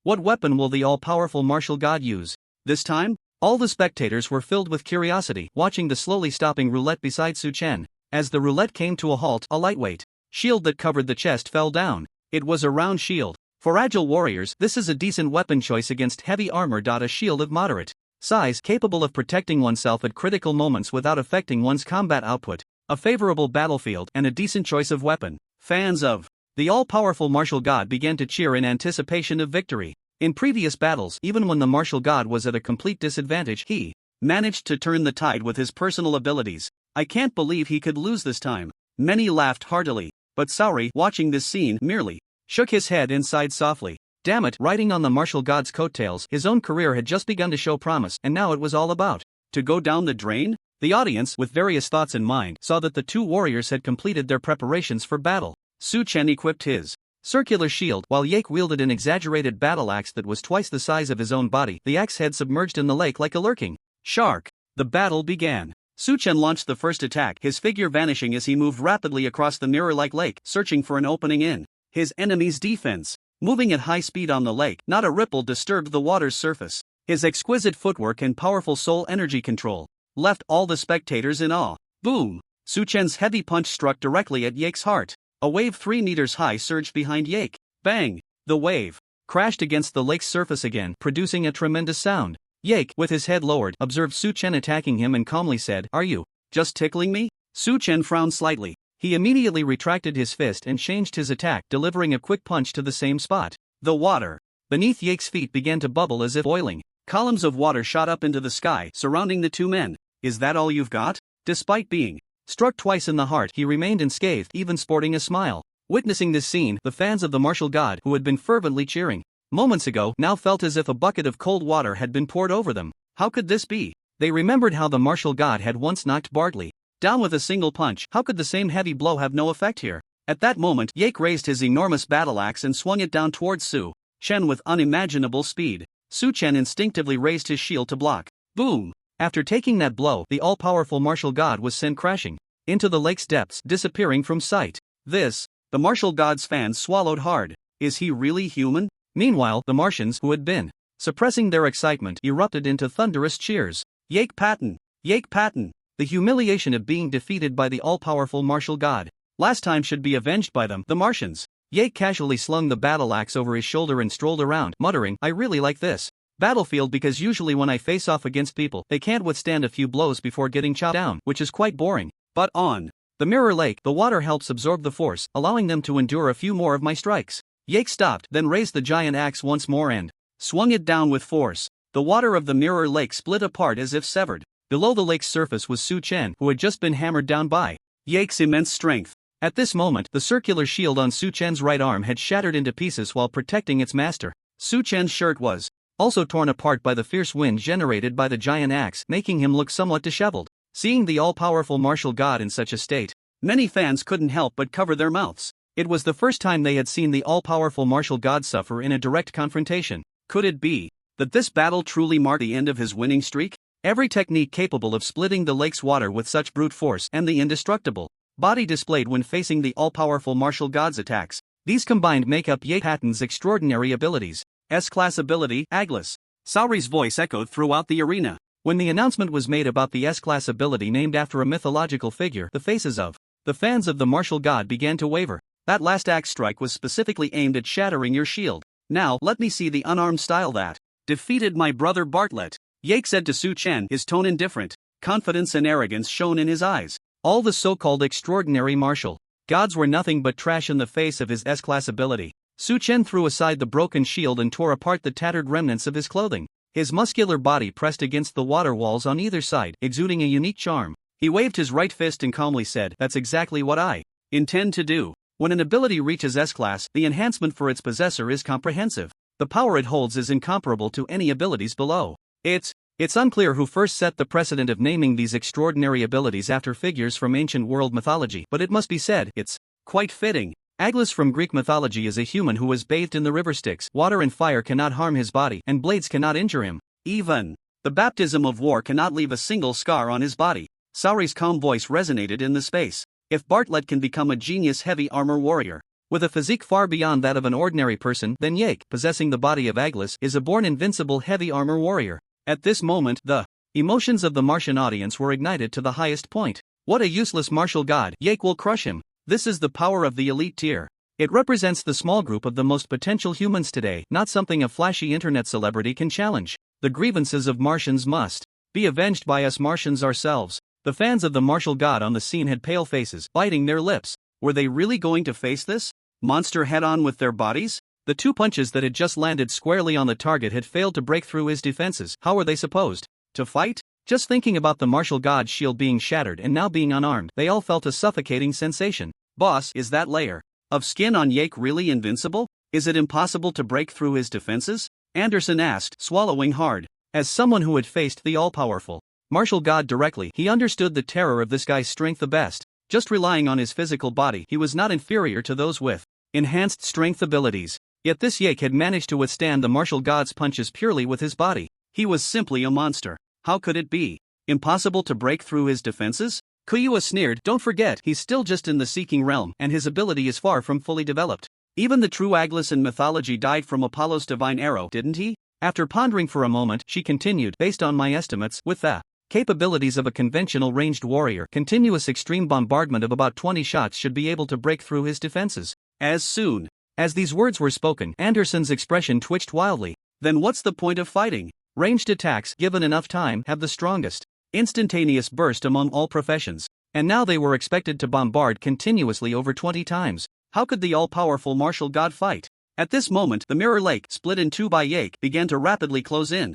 What weapon will the all-powerful martial god use this time? All the spectators were filled with curiosity, watching the slowly stopping roulette beside Su Chen. As the roulette came to a halt, a lightweight shield that covered the chest fell down. It was a round shield. For agile warriors, this is a decent weapon choice against heavy armor. A shield of moderate size, capable of protecting oneself at critical moments without affecting one's combat output. A favorable battlefield and a decent choice of weapon. Fans of the all-powerful martial god began to cheer in anticipation of victory. In previous battles, even when the martial god was at a complete disadvantage, he managed to turn the tide with his personal abilities. I can't believe he could lose this time. Many laughed heartily, but Saori, watching this scene, merely shook his head and sighed softly. Damn it, riding on the martial god's coattails, his own career had just begun to show promise, and now it was all about to go down the drain? The audience, with various thoughts in mind, saw that the two warriors had completed their preparations for battle. Su Chen equipped his circular shield, while Yake wielded an exaggerated battle axe that was twice the size of his own body, the axe head submerged in the lake like a lurking shark. The battle began. Su Chen launched the first attack, his figure vanishing as he moved rapidly across the mirror-like lake, searching for an opening in his enemy's defense. Moving at high speed on the lake, not a ripple disturbed the water's surface. His exquisite footwork and powerful soul energy control left all the spectators in awe. Boom! Su Chen's heavy punch struck directly at Yake's heart. A wave 3 meters high surged behind Yake. Bang! The wave crashed against the lake's surface again, producing a tremendous sound. Yake, with his head lowered, observed Su Chen attacking him and calmly said, "Are you just tickling me?" Su Chen frowned slightly. He immediately retracted his fist and changed his attack, delivering a quick punch to the same spot. The water beneath Yake's feet began to bubble as if boiling. Columns of water shot up into the sky, surrounding the two men. "Is that all you've got?" Despite being struck twice in the heart, he remained unscathed, even sporting a smile. Witnessing this scene, the fans of the martial god, who had been fervently cheering moments ago, now felt as if a bucket of cold water had been poured over them. How could this be? They remembered how the martial god had once knocked Bartley down with a single punch. How could the same heavy blow have no effect here? At that moment, Yake raised his enormous battle axe and swung it down towards Su Chen with unimaginable speed. Su Chen instinctively raised his shield to block. Boom! After taking that blow, the all-powerful martial god was sent crashing into the lake's depths, disappearing from sight. The martial god's fans swallowed hard. Is he really human? Meanwhile, the Martians, who had been suppressing their excitement, erupted into thunderous cheers. Yake Patton! Yake Patton! The humiliation of being defeated by the all-powerful martial god last time should be avenged by them, the Martians. Yake casually slung the battle axe over his shoulder and strolled around, muttering, "I really like this battlefield because usually when I face off against people, they can't withstand a few blows before getting chopped down, which is quite boring. But on the mirror lake, the water helps absorb the force, allowing them to endure a few more of my strikes." Yake stopped, then raised the giant axe once more and swung it down with force. The water of the mirror lake split apart as if severed. Below the lake's surface was Su Chen, who had just been hammered down by Yake's immense strength. At this moment, the circular shield on Su Chen's right arm had shattered into pieces while protecting its master. Su Chen's shirt was also torn apart by the fierce wind generated by the giant axe, making him look somewhat disheveled. Seeing the all-powerful martial god in such a state, many fans couldn't help but cover their mouths. It was the first time they had seen the all-powerful martial god suffer in a direct confrontation. Could it be that this battle truly marked the end of his winning streak? Every technique capable of splitting the lake's water with such brute force and the indestructible body displayed when facing the all-powerful martial god's attacks. These combined make up Yake Patton's extraordinary abilities. S-class ability, Aglis. Saori's voice echoed throughout the arena. When the announcement was made about the S-class ability named after a mythological figure, the faces of the fans of the martial god began to waver. That last axe strike was specifically aimed at shattering your shield. Now, let me see the unarmed style that defeated my brother Bartlett. Yake said to Su Chen, his tone indifferent. Confidence and arrogance shone in his eyes. All the so-called extraordinary martial gods were nothing but trash in the face of his S-class ability. Su Chen threw aside the broken shield and tore apart the tattered remnants of his clothing. His muscular body pressed against the water walls on either side, exuding a unique charm. He waved his right fist and calmly said, "That's exactly what I intend to do." When an ability reaches S-class, the enhancement for its possessor is comprehensive. The power it holds is incomparable to any abilities below. It's unclear who first set the precedent of naming these extraordinary abilities after figures from ancient world mythology, but it must be said, it's quite fitting. Aglis from Greek mythology is a human who was bathed in the river Styx. Water and fire cannot harm his body, and blades cannot injure him. Even the baptism of war cannot leave a single scar on his body. Saori's calm voice resonated in the space. If Bartlett can become a genius heavy armor warrior, with a physique far beyond that of an ordinary person, then Yake, possessing the body of Aglas, is a born invincible heavy armor warrior. At this moment, the emotions of the Martian audience were ignited to the highest point. What a useless martial god, Yake will crush him. This is the power of the elite tier. It represents the small group of the most potential humans today, not something a flashy internet celebrity can challenge. The grievances of Martians must be avenged by us Martians ourselves. The fans of the martial god on the scene had pale faces, biting their lips. Were they really going to face this monster head-on with their bodies? The 2 punches that had just landed squarely on the target had failed to break through his defenses. How were they supposed to fight? Just thinking about the martial god's shield being shattered and now being unarmed, they all felt a suffocating sensation. Boss, is that layer of skin on Yake really invincible? Is it impossible to break through his defenses? Anderson asked, swallowing hard. As someone who had faced the all-powerful martial god directly, he understood the terror of this guy's strength the best. Just relying on his physical body, he was not inferior to those with enhanced strength abilities. Yet this Yake had managed to withstand the martial god's punches purely with his body. He was simply a monster. How could it be impossible to break through his defenses? Kuyua sneered, don't forget, he's still just in the seeking realm, and his ability is far from fully developed. Even the true Aglas in mythology died from Apollo's divine arrow, didn't he? After pondering for a moment, she continued, based on my estimates, with the capabilities of a conventional ranged warrior, continuous extreme bombardment of about 20 shots should be able to break through his defenses. As soon as these words were spoken, Anderson's expression twitched wildly. Then what's the point of fighting? Ranged attacks, given enough time, have the strongest instantaneous burst among all professions. And now they were expected to bombard continuously over 20 times. How could the all-powerful martial god fight? At this moment, the mirror lake, split in 2 by Yake, began to rapidly close in.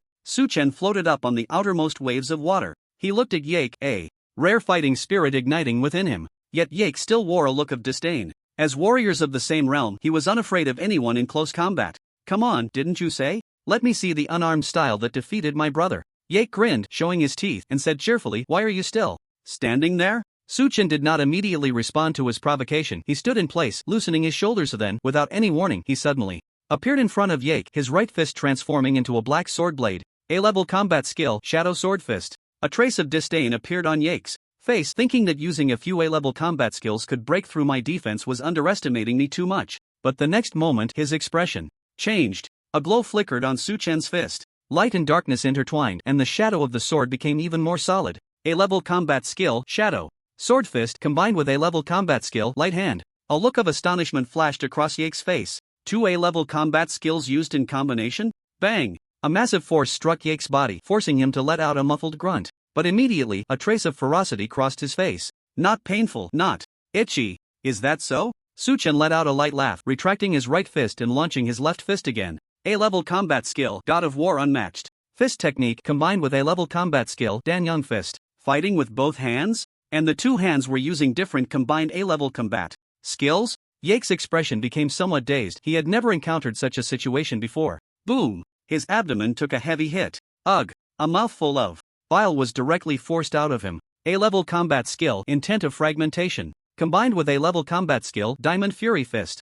Chen floated up on the outermost waves of water. He looked at Yake, a rare fighting spirit igniting within him. Yet Yake still wore a look of disdain. As warriors of the same realm, he was unafraid of anyone in close combat. Come on, didn't you say? Let me see the unarmed style that defeated my brother. Yake grinned, showing his teeth, and said cheerfully, why are you still standing there? Chen did not immediately respond to his provocation. He stood in place, loosening his shoulders. Then, without any warning, he suddenly appeared in front of Yake, his right fist transforming into a black sword blade. A-level combat skill, Shadow Sword Fist. A trace of disdain appeared on Yake's face. Thinking that using a few A-level combat skills could break through my defense was underestimating me too much. But the next moment, his expression changed. A glow flickered on Chen's fist. Light and darkness intertwined, and the shadow of the sword became even more solid. A-level combat skill, Shadow Sword Fist, combined with A-level combat skill, Light Hand. A look of astonishment flashed across Yake's face. 2 A-level combat skills used in combination? Bang! A massive force struck Yake's body, forcing him to let out a muffled grunt. But immediately, a trace of ferocity crossed his face. Not painful, not itchy. Is that so? Chen let out a light laugh, retracting his right fist and launching his left fist again. A-level combat skill, God of War unmatched. Fist technique combined with A-level combat skill, Danyang Fist. Fighting with both hands? And the 2 hands were using different combined A-level combat skills? Yake's expression became somewhat dazed. He had never encountered such a situation before. Boom! His abdomen took a heavy hit. Ugh! A mouthful of bile was directly forced out of him. A-level combat skill, Intent of Fragmentation. Combined with A-level combat skill, Diamond Fury Fist.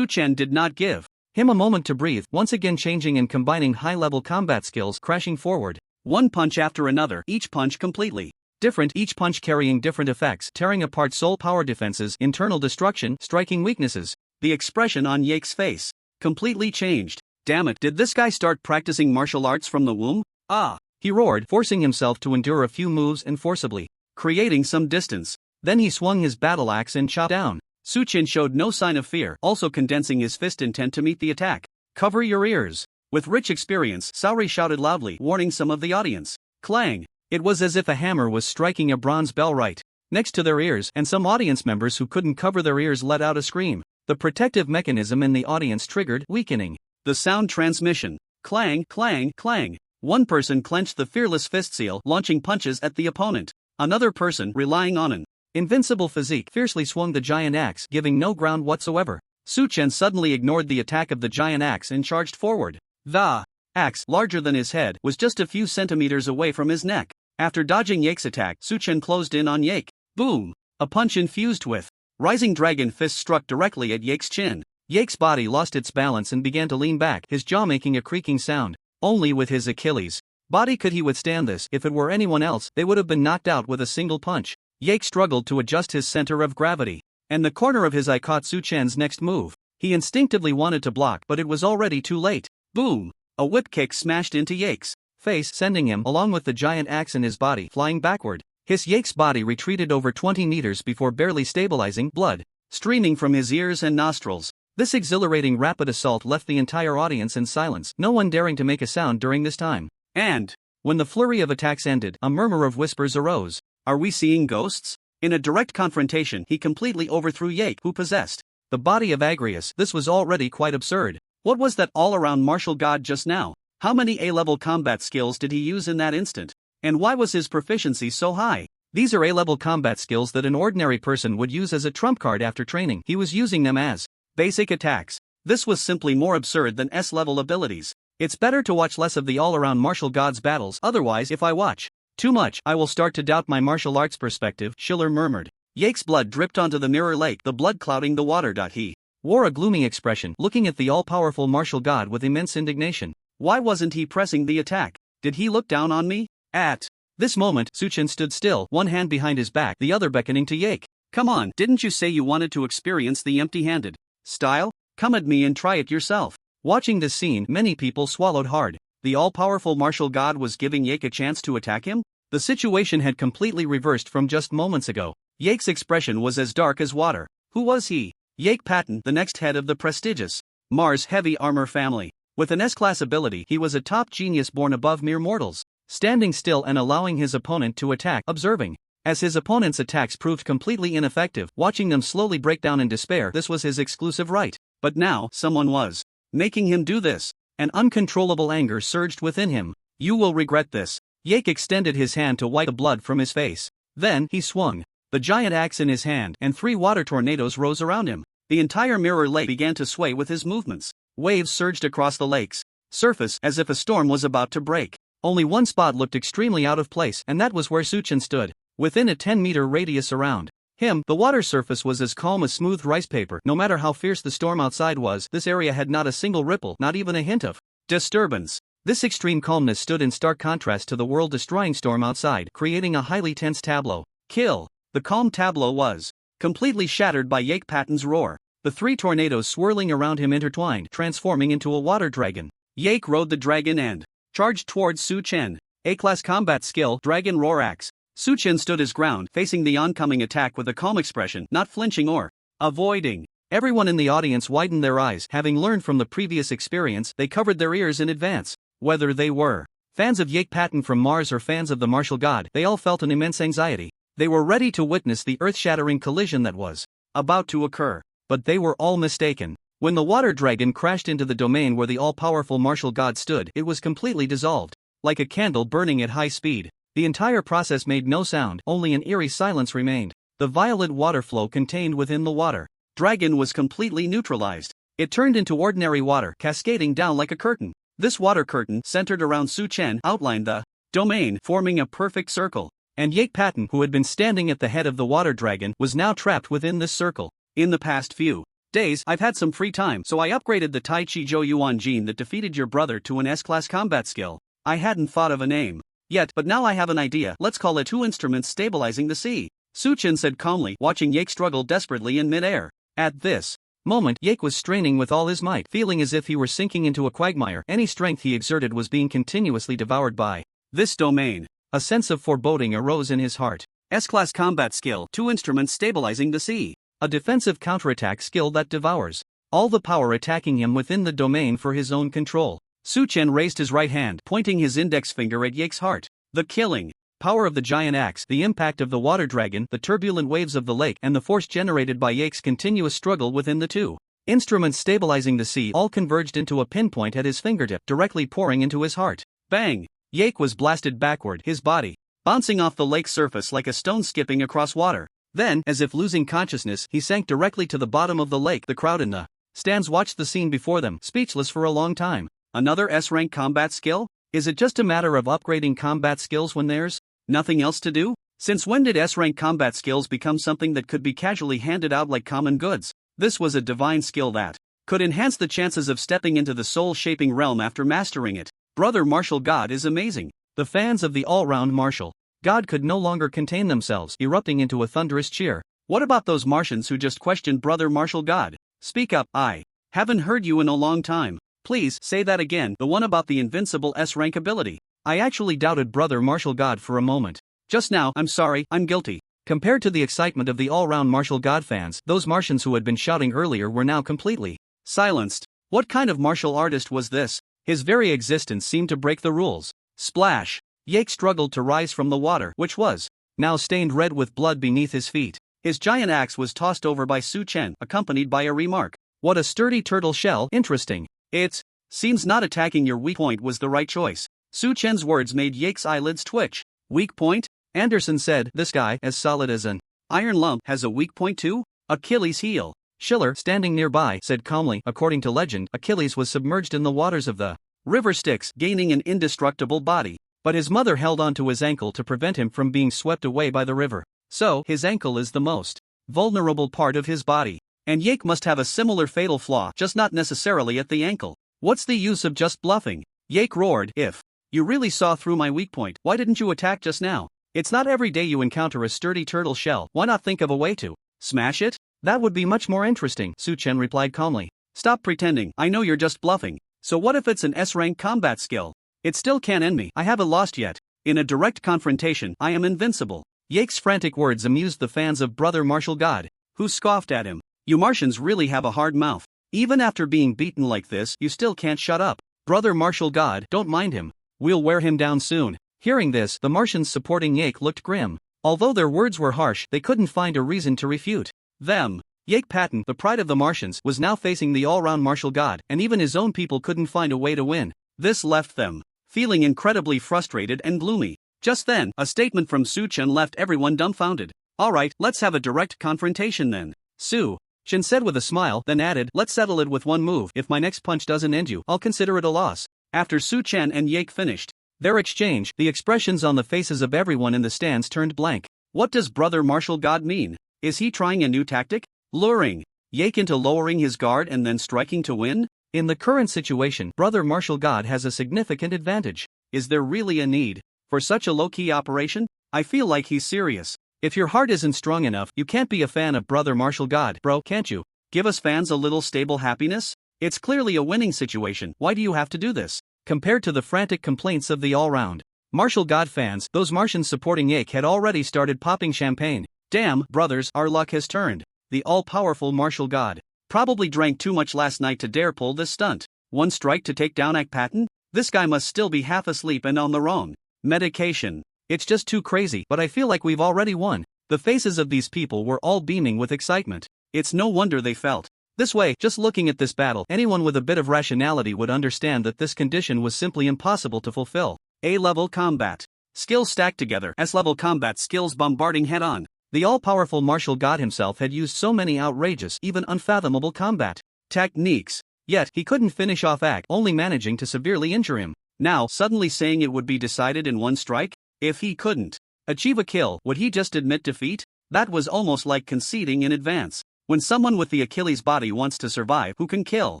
Chen did not give him a moment to breathe, once again changing and combining high-level combat skills, crashing forward. One punch after another, each punch completely different, each punch carrying different effects, tearing apart soul power defenses, internal destruction, striking weaknesses. The expression on Yake's face completely changed. Damn it, did this guy start practicing martial arts from the womb? Ah! He roared, forcing himself to endure a few moves and forcibly creating some distance. Then he swung his battle axe and chopped down. Chen showed no sign of fear, also condensing his fist intent to meet the attack. Cover your ears. With rich experience, Saori shouted loudly, warning some of the audience. Clang! It was as if a hammer was striking a bronze bell right next to their ears, and some audience members who couldn't cover their ears let out a scream. The protective mechanism in the audience triggered, weakening the sound transmission. Clang, clang, clang. One person clenched the fearless fist seal, launching punches at the opponent. Another person, relying on an invincible physique, fiercely swung the giant axe, giving no ground whatsoever. Chen suddenly ignored the attack of the giant axe and charged forward. The axe, larger than his head, was just a few centimeters away from his neck. After dodging Yake's attack, Chen closed in on Yake. Boom! A punch infused with rising dragon fist struck directly at Yake's chin. Yake's body lost its balance and began to lean back, his jaw making a creaking sound. Only with his Achilles body could he withstand this. If it were anyone else, they would have been knocked out with a single punch. Yake struggled to adjust his center of gravity, and the corner of his eye caught Su Chen's next move. He instinctively wanted to block, but it was already too late. Boom! A whip kick smashed into Yake's face, sending him, along with the giant axe in his body, flying backward. Yake's body retreated over 20 meters before barely stabilizing, blood streaming from his ears and nostrils. This exhilarating rapid assault left the entire audience in silence, no one daring to make a sound during this time. And when the flurry of attacks ended, a murmur of whispers arose. Are we seeing ghosts? In a direct confrontation, he completely overthrew Yake, who possessed the body of Agrias. This was already quite absurd. What was that all-around martial god just now? How many A-level combat skills did he use in that instant? And why was his proficiency so high? These are A-level combat skills that an ordinary person would use as a trump card after training. He was using them as basic attacks. This was simply more absurd than S-level abilities. It's better to watch less of the all-around martial gods battles, otherwise if I watch too much, I will start to doubt my martial arts perspective, Schiller murmured. Yake's blood dripped onto the mirror lake, the blood clouding the water. He wore a gloomy expression, looking at the all-powerful martial god with immense indignation. Why wasn't he pressing the attack? Did he look down on me? At this moment, Su Chen stood still, one hand behind his back, the other beckoning to Yake. Come on, didn't you say you wanted to experience the empty-handed style? Come at me and try it yourself. Watching this scene, many people swallowed hard. The all-powerful martial god was giving Yake a chance to attack him? The situation had completely reversed from just moments ago. Yake's expression was as dark as water. Who was he? Yake Patton, the next head of the prestigious Mars Heavy Armor family. With an S-class ability, he was a top genius born above mere mortals. Standing still and allowing his opponent to attack, observing as his opponent's attacks proved completely ineffective, watching them slowly break down in despair. This was his exclusive right. But now, someone was making him do this. An uncontrollable anger surged within him. You will regret this. Yake extended his hand to wipe the blood from his face. Then, he swung the giant axe in his hand, and 3 water tornadoes rose around him. The entire mirror lake began to sway with his movements. Waves surged across the lake's surface as if a storm was about to break. Only one spot looked extremely out of place, and that was where Su Chen stood. Within a 10-meter radius around him, the water surface was as calm as smooth rice paper. No matter how fierce the storm outside was, this area had not a single ripple, not even a hint of disturbance. This extreme calmness stood in stark contrast to the world-destroying storm outside, creating a highly tense tableau. Kill! The calm tableau was completely shattered by Yake Patton's roar. The 3 tornadoes swirling around him intertwined, transforming into a water dragon. Yake rode the dragon and charged towards Su Chen. A-class combat skill, Dragon Roar Axe. Su Chen stood his ground, facing the oncoming attack with a calm expression, not flinching or avoiding. Everyone in the audience widened their eyes. Having learned from the previous experience, they covered their ears in advance. Whether they were fans of Yake Patton from Mars or fans of the martial god, they all felt an immense anxiety. They were ready to witness the earth-shattering collision that was about to occur. But they were all mistaken. When the water dragon crashed into the domain where the all-powerful martial god stood, it was completely dissolved. Like a candle burning at high speed. The entire process made no sound, only an eerie silence remained. The violet water flow contained within the water dragon was completely neutralized. It turned into ordinary water, cascading down like a curtain. This water curtain, centered around Su Chen, outlined the domain, forming a perfect circle. And Yake Patton, who had been standing at the head of the water dragon, was now trapped within this circle. In the past few days, I've had some free time, so I upgraded the Tai Chi Jo Yuan gene that defeated your brother to an S-class combat skill. I hadn't thought of a name yet, but now I have an idea. Let's call it 2 instruments stabilizing the sea. Su Chen said calmly, watching Yake struggle desperately in mid-air. At this moment, Yake was straining with all his might, feeling as if he were sinking into a quagmire. Any strength he exerted was being continuously devoured by this domain. A sense of foreboding arose in his heart. S-class combat skill, 2 instruments stabilizing the sea. A defensive counterattack skill that devours all the power attacking him within the domain for his own control. Su Chen raised his right hand, pointing his index finger at Yake's heart. The killing power of the giant axe, the impact of the water dragon, the turbulent waves of the lake, and the force generated by Yake's continuous struggle within the 2 instruments stabilizing the sea all converged into a pinpoint at his fingertip, directly pouring into his heart. Bang! Yake was blasted backward, his body bouncing off the lake's surface like a stone skipping across water. Then, as if losing consciousness, he sank directly to the bottom of the lake. The crowd in the stands watched the scene before them, speechless for a long time. Another S-rank combat skill? Is it just a matter of upgrading combat skills when there's nothing else to do? Since when did S-rank combat skills become something that could be casually handed out like common goods? This was a divine skill that could enhance the chances of stepping into the soul-shaping realm after mastering it. Brother Martial God is amazing. The fans of the all-round martial God could no longer contain themselves, erupting into a thunderous cheer. What about those Martians who just questioned Brother Martial God? Speak up, I haven't heard you in a long time. Please say that again, the one about the invincible S-rank ability. I actually doubted Brother Martial God for a moment. Just now, I'm sorry, I'm guilty. Compared to the excitement of the all-round Martial God fans, those Martians who had been shouting earlier were now completely silenced. What kind of martial artist was this? His very existence seemed to break the rules. Splash! Yake struggled to rise from the water, which was now stained red with blood beneath his feet. His giant axe was tossed over by Su Chen, accompanied by a remark. What a sturdy turtle shell, interesting. It seems not attacking your weak point was the right choice. Su Chen's words made Yake's eyelids twitch. Weak point? Anderson said, this guy, as solid as an iron lump, has a weak point too? Achilles' heel. Schiller, standing nearby, said calmly, according to legend, Achilles was submerged in the waters of the river Styx, gaining an indestructible body. But his mother held onto his ankle to prevent him from being swept away by the river. So, his ankle is the most vulnerable part of his body. And Yake must have a similar fatal flaw, just not necessarily at the ankle. What's the use of just bluffing? Yake roared, if you really saw through my weak point, why didn't you attack just now? It's not every day you encounter a sturdy turtle shell, why not think of a way to smash it? That would be much more interesting, Su Chen replied calmly. Stop pretending, I know you're just bluffing. So what if it's an S-rank combat skill? It still can't end me, I haven't lost yet. In a direct confrontation, I am invincible. Yake's frantic words amused the fans of Brother Martial God, who scoffed at him. You Martians really have a hard mouth. Even after being beaten like this, you still can't shut up. Brother Martial God, don't mind him. We'll wear him down soon. Hearing this, the Martians supporting Yake looked grim. Although their words were harsh, they couldn't find a reason to refute them. Yake Patton, the pride of the Martians, was now facing the all-round Martial God, and even his own people couldn't find a way to win. This left them feeling incredibly frustrated and gloomy. Just then, a statement from Su Chen left everyone dumbfounded. Alright, let's have a direct confrontation then. Su Chen said with a smile, then added, let's settle it with one move. If my next punch doesn't end you, I'll consider it a loss. After Su Chen and Yake finished their exchange, the expressions on the faces of everyone in the stands turned blank. What does Brother Martial God mean? Is he trying a new tactic? Luring Yake into lowering his guard and then striking to win? In the current situation, Brother Martial God has a significant advantage. Is there really a need for such a low-key operation? I feel like he's serious. If your heart isn't strong enough, you can't be a fan of Brother Martial God, bro, can't you? Give us fans a little stable happiness? It's clearly a winning situation, why do you have to do this? Compared to the frantic complaints of the all-round Martial God fans, those Martians supporting Yake had already started popping champagne. Damn, brothers, our luck has turned. The all-powerful Martial God probably drank too much last night to dare pull this stunt. One strike to take down Yake Patton? This guy must still be half asleep and on the wrong medication. It's just too crazy, but I feel like we've already won. The faces of these people were all beaming with excitement. It's no wonder they felt this way. Just looking at this battle, anyone with a bit of rationality would understand that this condition was simply impossible to fulfill. A-level combat skills stacked together, S-level combat skills bombarding head-on. The all-powerful Martial God himself had used so many outrageous, even unfathomable combat techniques. Yet, he couldn't finish off Yake, only managing to severely injure him. Now, suddenly saying it would be decided in one strike? If he couldn't achieve a kill, would he just admit defeat? That was almost like conceding in advance. When someone with the Achilles body wants to survive, who can kill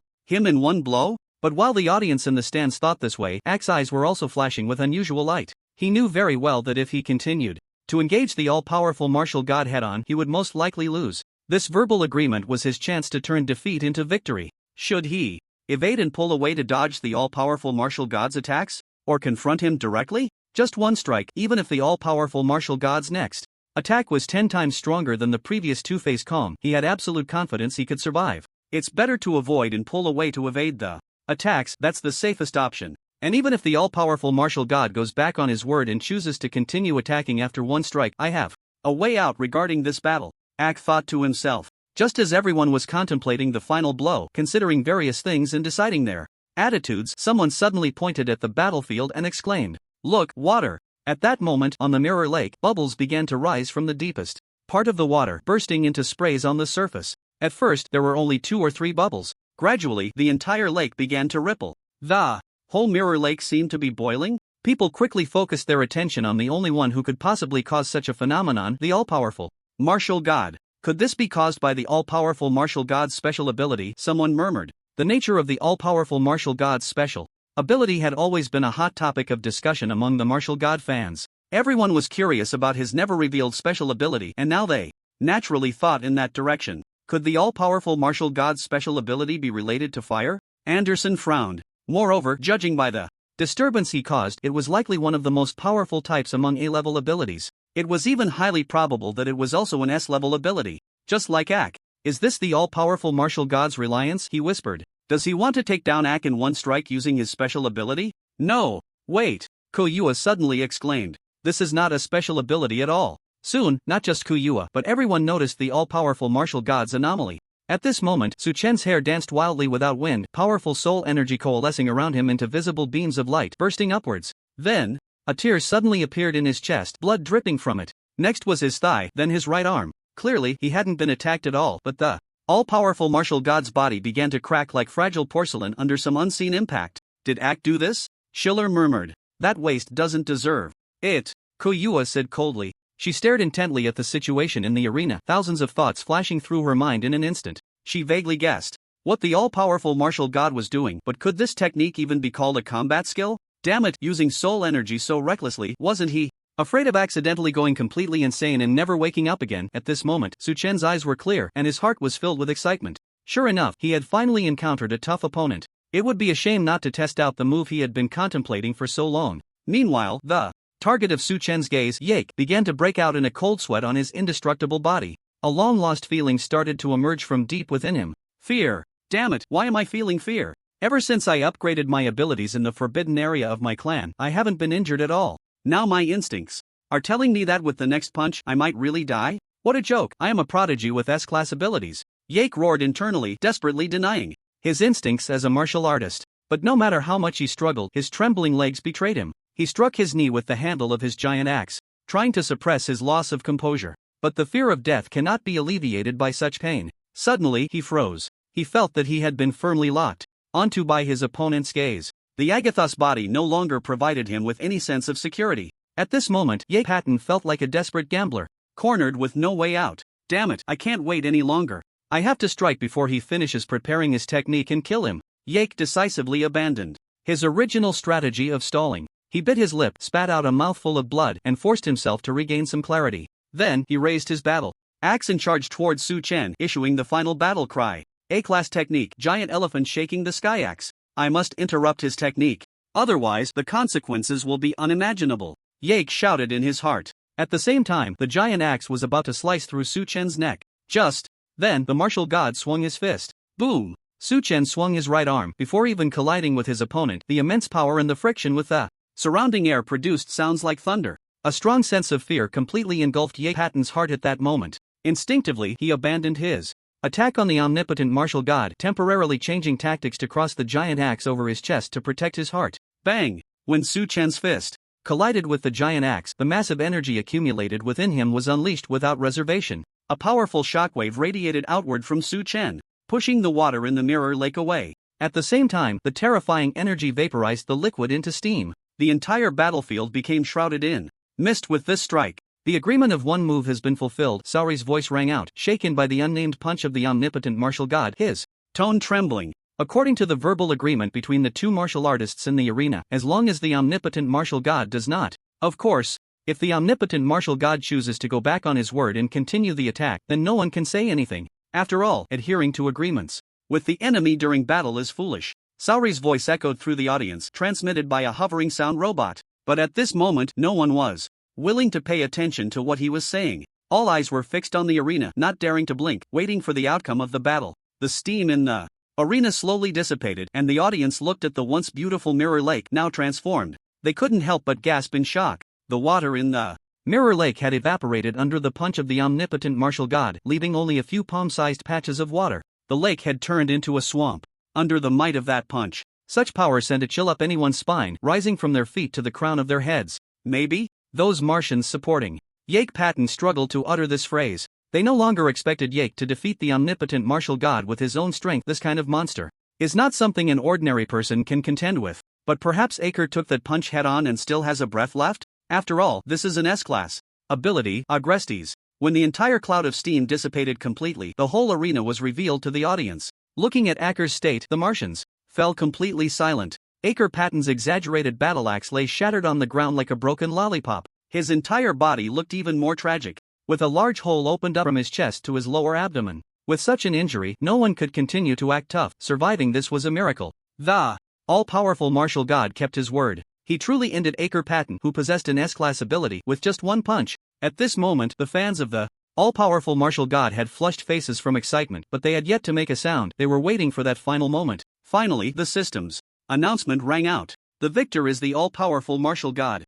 him in one blow? But while the audience in the stands thought this way, Yake's eyes were also flashing with unusual light. He knew very well that if he continued to engage the all-powerful Martial God head-on, he would most likely lose. This verbal agreement was his chance to turn defeat into victory. Should he evade and pull away to dodge the all-powerful Martial God's attacks? Or confront him directly? Just one strike, even if the all-powerful Martial God's next attack was 10 times stronger than the previous two-face calm, he had absolute confidence he could survive. It's better to avoid and pull away to evade the attacks, that's the safest option. And even if the all-powerful Martial God goes back on his word and chooses to continue attacking after one strike, I have a way out regarding this battle. Yake thought to himself. Just as everyone was contemplating the final blow, considering various things and deciding their attitudes, someone suddenly pointed at the battlefield and exclaimed, "Look, water!" At that moment, on the mirror lake, bubbles began to rise from the deepest part of the water, bursting into sprays on the surface. At first, there were only 2 or 3 bubbles. Gradually, the entire lake began to ripple. The whole mirror lake seemed to be boiling. People quickly focused their attention on the only one who could possibly cause such a phenomenon, the all-powerful Martial God. Could this be caused by the all-powerful Martial God's special ability? Someone murmured. The nature of the all-powerful Martial God's special ability had always been a hot topic of discussion among the Martial God fans. Everyone was curious about his never-revealed special ability, and now they naturally thought in that direction. Could the all-powerful martial god's special ability be related to fire? Anderson frowned. Moreover, judging by the disturbance he caused, it was likely one of the most powerful types among A-level abilities. It was even highly probable that it was also an S-level ability, just like Ak. Is this the all-powerful martial god's reliance? He whispered. Does he want to take down Ak in one strike using his special ability? No. Wait. Kuyua suddenly exclaimed. This is not a special ability at all. Soon, not just Kuyua but everyone noticed the all-powerful martial god's anomaly. At this moment, Su Chen's hair danced wildly without wind, powerful soul energy coalescing around him into visible beams of light bursting upwards. Then, a tear suddenly appeared in his chest, blood dripping from it. Next was his thigh, then his right arm. Clearly, he hadn't been attacked at all, but the all-powerful martial god's body began to crack like fragile porcelain under some unseen impact. Did Ak do this? Schiller murmured. That waste doesn't deserve it, Kuyua said coldly. She stared intently at the situation in the arena, thousands of thoughts flashing through her mind in an instant. She vaguely guessed what the all-powerful martial god was doing, but could this technique even be called a combat skill? Damn it, using soul energy so recklessly, wasn't he afraid of accidentally going completely insane and never waking up again? At this moment, Su Chen's eyes were clear and his heart was filled with excitement. Sure enough, he had finally encountered a tough opponent. It would be a shame not to test out the move he had been contemplating for so long. Meanwhile, the target of Su Chen's gaze, Yake, began to break out in a cold sweat on his indestructible body. A long-lost feeling started to emerge from deep within him. Fear. Damn it, why am I feeling fear? Ever since I upgraded my abilities in the forbidden area of my clan, I haven't been injured at all. Now my instincts are telling me that with the next punch, I might really die? What a joke, I am a prodigy with S-class abilities. Yake roared internally, desperately denying his instincts as a martial artist. But no matter how much he struggled, his trembling legs betrayed him. He struck his knee with the handle of his giant axe, trying to suppress his loss of composure. But the fear of death cannot be alleviated by such pain. Suddenly, he froze. He felt that he had been firmly locked onto by his opponent's gaze. The Agathos body no longer provided him with any sense of security. At this moment, Ye Patton felt like a desperate gambler, cornered with no way out. Damn it, I can't wait any longer. I have to strike before he finishes preparing his technique and kill him. Yake decisively abandoned his original strategy of stalling. He bit his lip, spat out a mouthful of blood, and forced himself to regain some clarity. Then, he raised his battle axe and charged towards Su Chen, issuing the final battle cry. A-class technique, giant elephant shaking the sky axe. I must interrupt his technique. Otherwise, the consequences will be unimaginable. Yake shouted in his heart. At the same time, the giant axe was about to slice through Su Chen's neck. Just then, the martial god swung his fist. Boom! Su Chen swung his right arm. Before even colliding with his opponent, the immense power and the friction with the surrounding air produced sounds like thunder. A strong sense of fear completely engulfed Ye Patton's heart at that moment. Instinctively, he abandoned his attack on the omnipotent martial god, temporarily changing tactics to cross the giant axe over his chest to protect his heart. Bang! When Su Chen's fist collided with the giant axe, the massive energy accumulated within him was unleashed without reservation. A powerful shockwave radiated outward from Su Chen, pushing the water in the mirror lake away. At the same time, the terrifying energy vaporized the liquid into steam. The entire battlefield became shrouded in mist with this strike. The agreement of one move has been fulfilled, Saori's voice rang out, shaken by the unnamed punch of the omnipotent martial god, his tone trembling. According to the verbal agreement between the two martial artists in the arena, as long as the omnipotent martial god does not, of course, if the omnipotent martial god chooses to go back on his word and continue the attack, then no one can say anything. After all, adhering to agreements with the enemy during battle is foolish. Saori's voice echoed through the audience, transmitted by a hovering sound robot. But at this moment, no one was willing to pay attention to what he was saying. All eyes were fixed on the arena, not daring to blink, waiting for the outcome of the battle. The steam in the arena slowly dissipated, and the audience looked at the once beautiful mirror lake, now transformed. They couldn't help but gasp in shock. The water in the mirror lake had evaporated under the punch of the omnipotent martial god, leaving only a few palm-sized patches of water. The lake had turned into a swamp under the might of that punch. Such power sent a chill up anyone's spine, rising from their feet to the crown of their heads. Maybe those Martians supporting Yake Patton struggled to utter this phrase. They no longer expected Yake to defeat the omnipotent martial god with his own strength. This kind of monster is not something an ordinary person can contend with. But perhaps Aker took that punch head on and still has a breath left? After all, this is an S-class ability, Agrestes. When the entire cloud of steam dissipated completely, the whole arena was revealed to the audience. Looking at Aker's state, the Martians fell completely silent. Aker Patton's exaggerated battle axe lay shattered on the ground like a broken lollipop. His entire body looked even more tragic, with a large hole opened up from his chest to his lower abdomen. With such an injury, no one could continue to act tough. Surviving this was a miracle. The all-powerful martial god kept his word. He truly ended Aker Patton, who possessed an S-class ability, with just one punch. At this moment, the fans of the all-powerful martial god had flushed faces from excitement, but they had yet to make a sound. They were waiting for that final moment. Finally, the system's announcement rang out. The victor is the all-powerful martial god.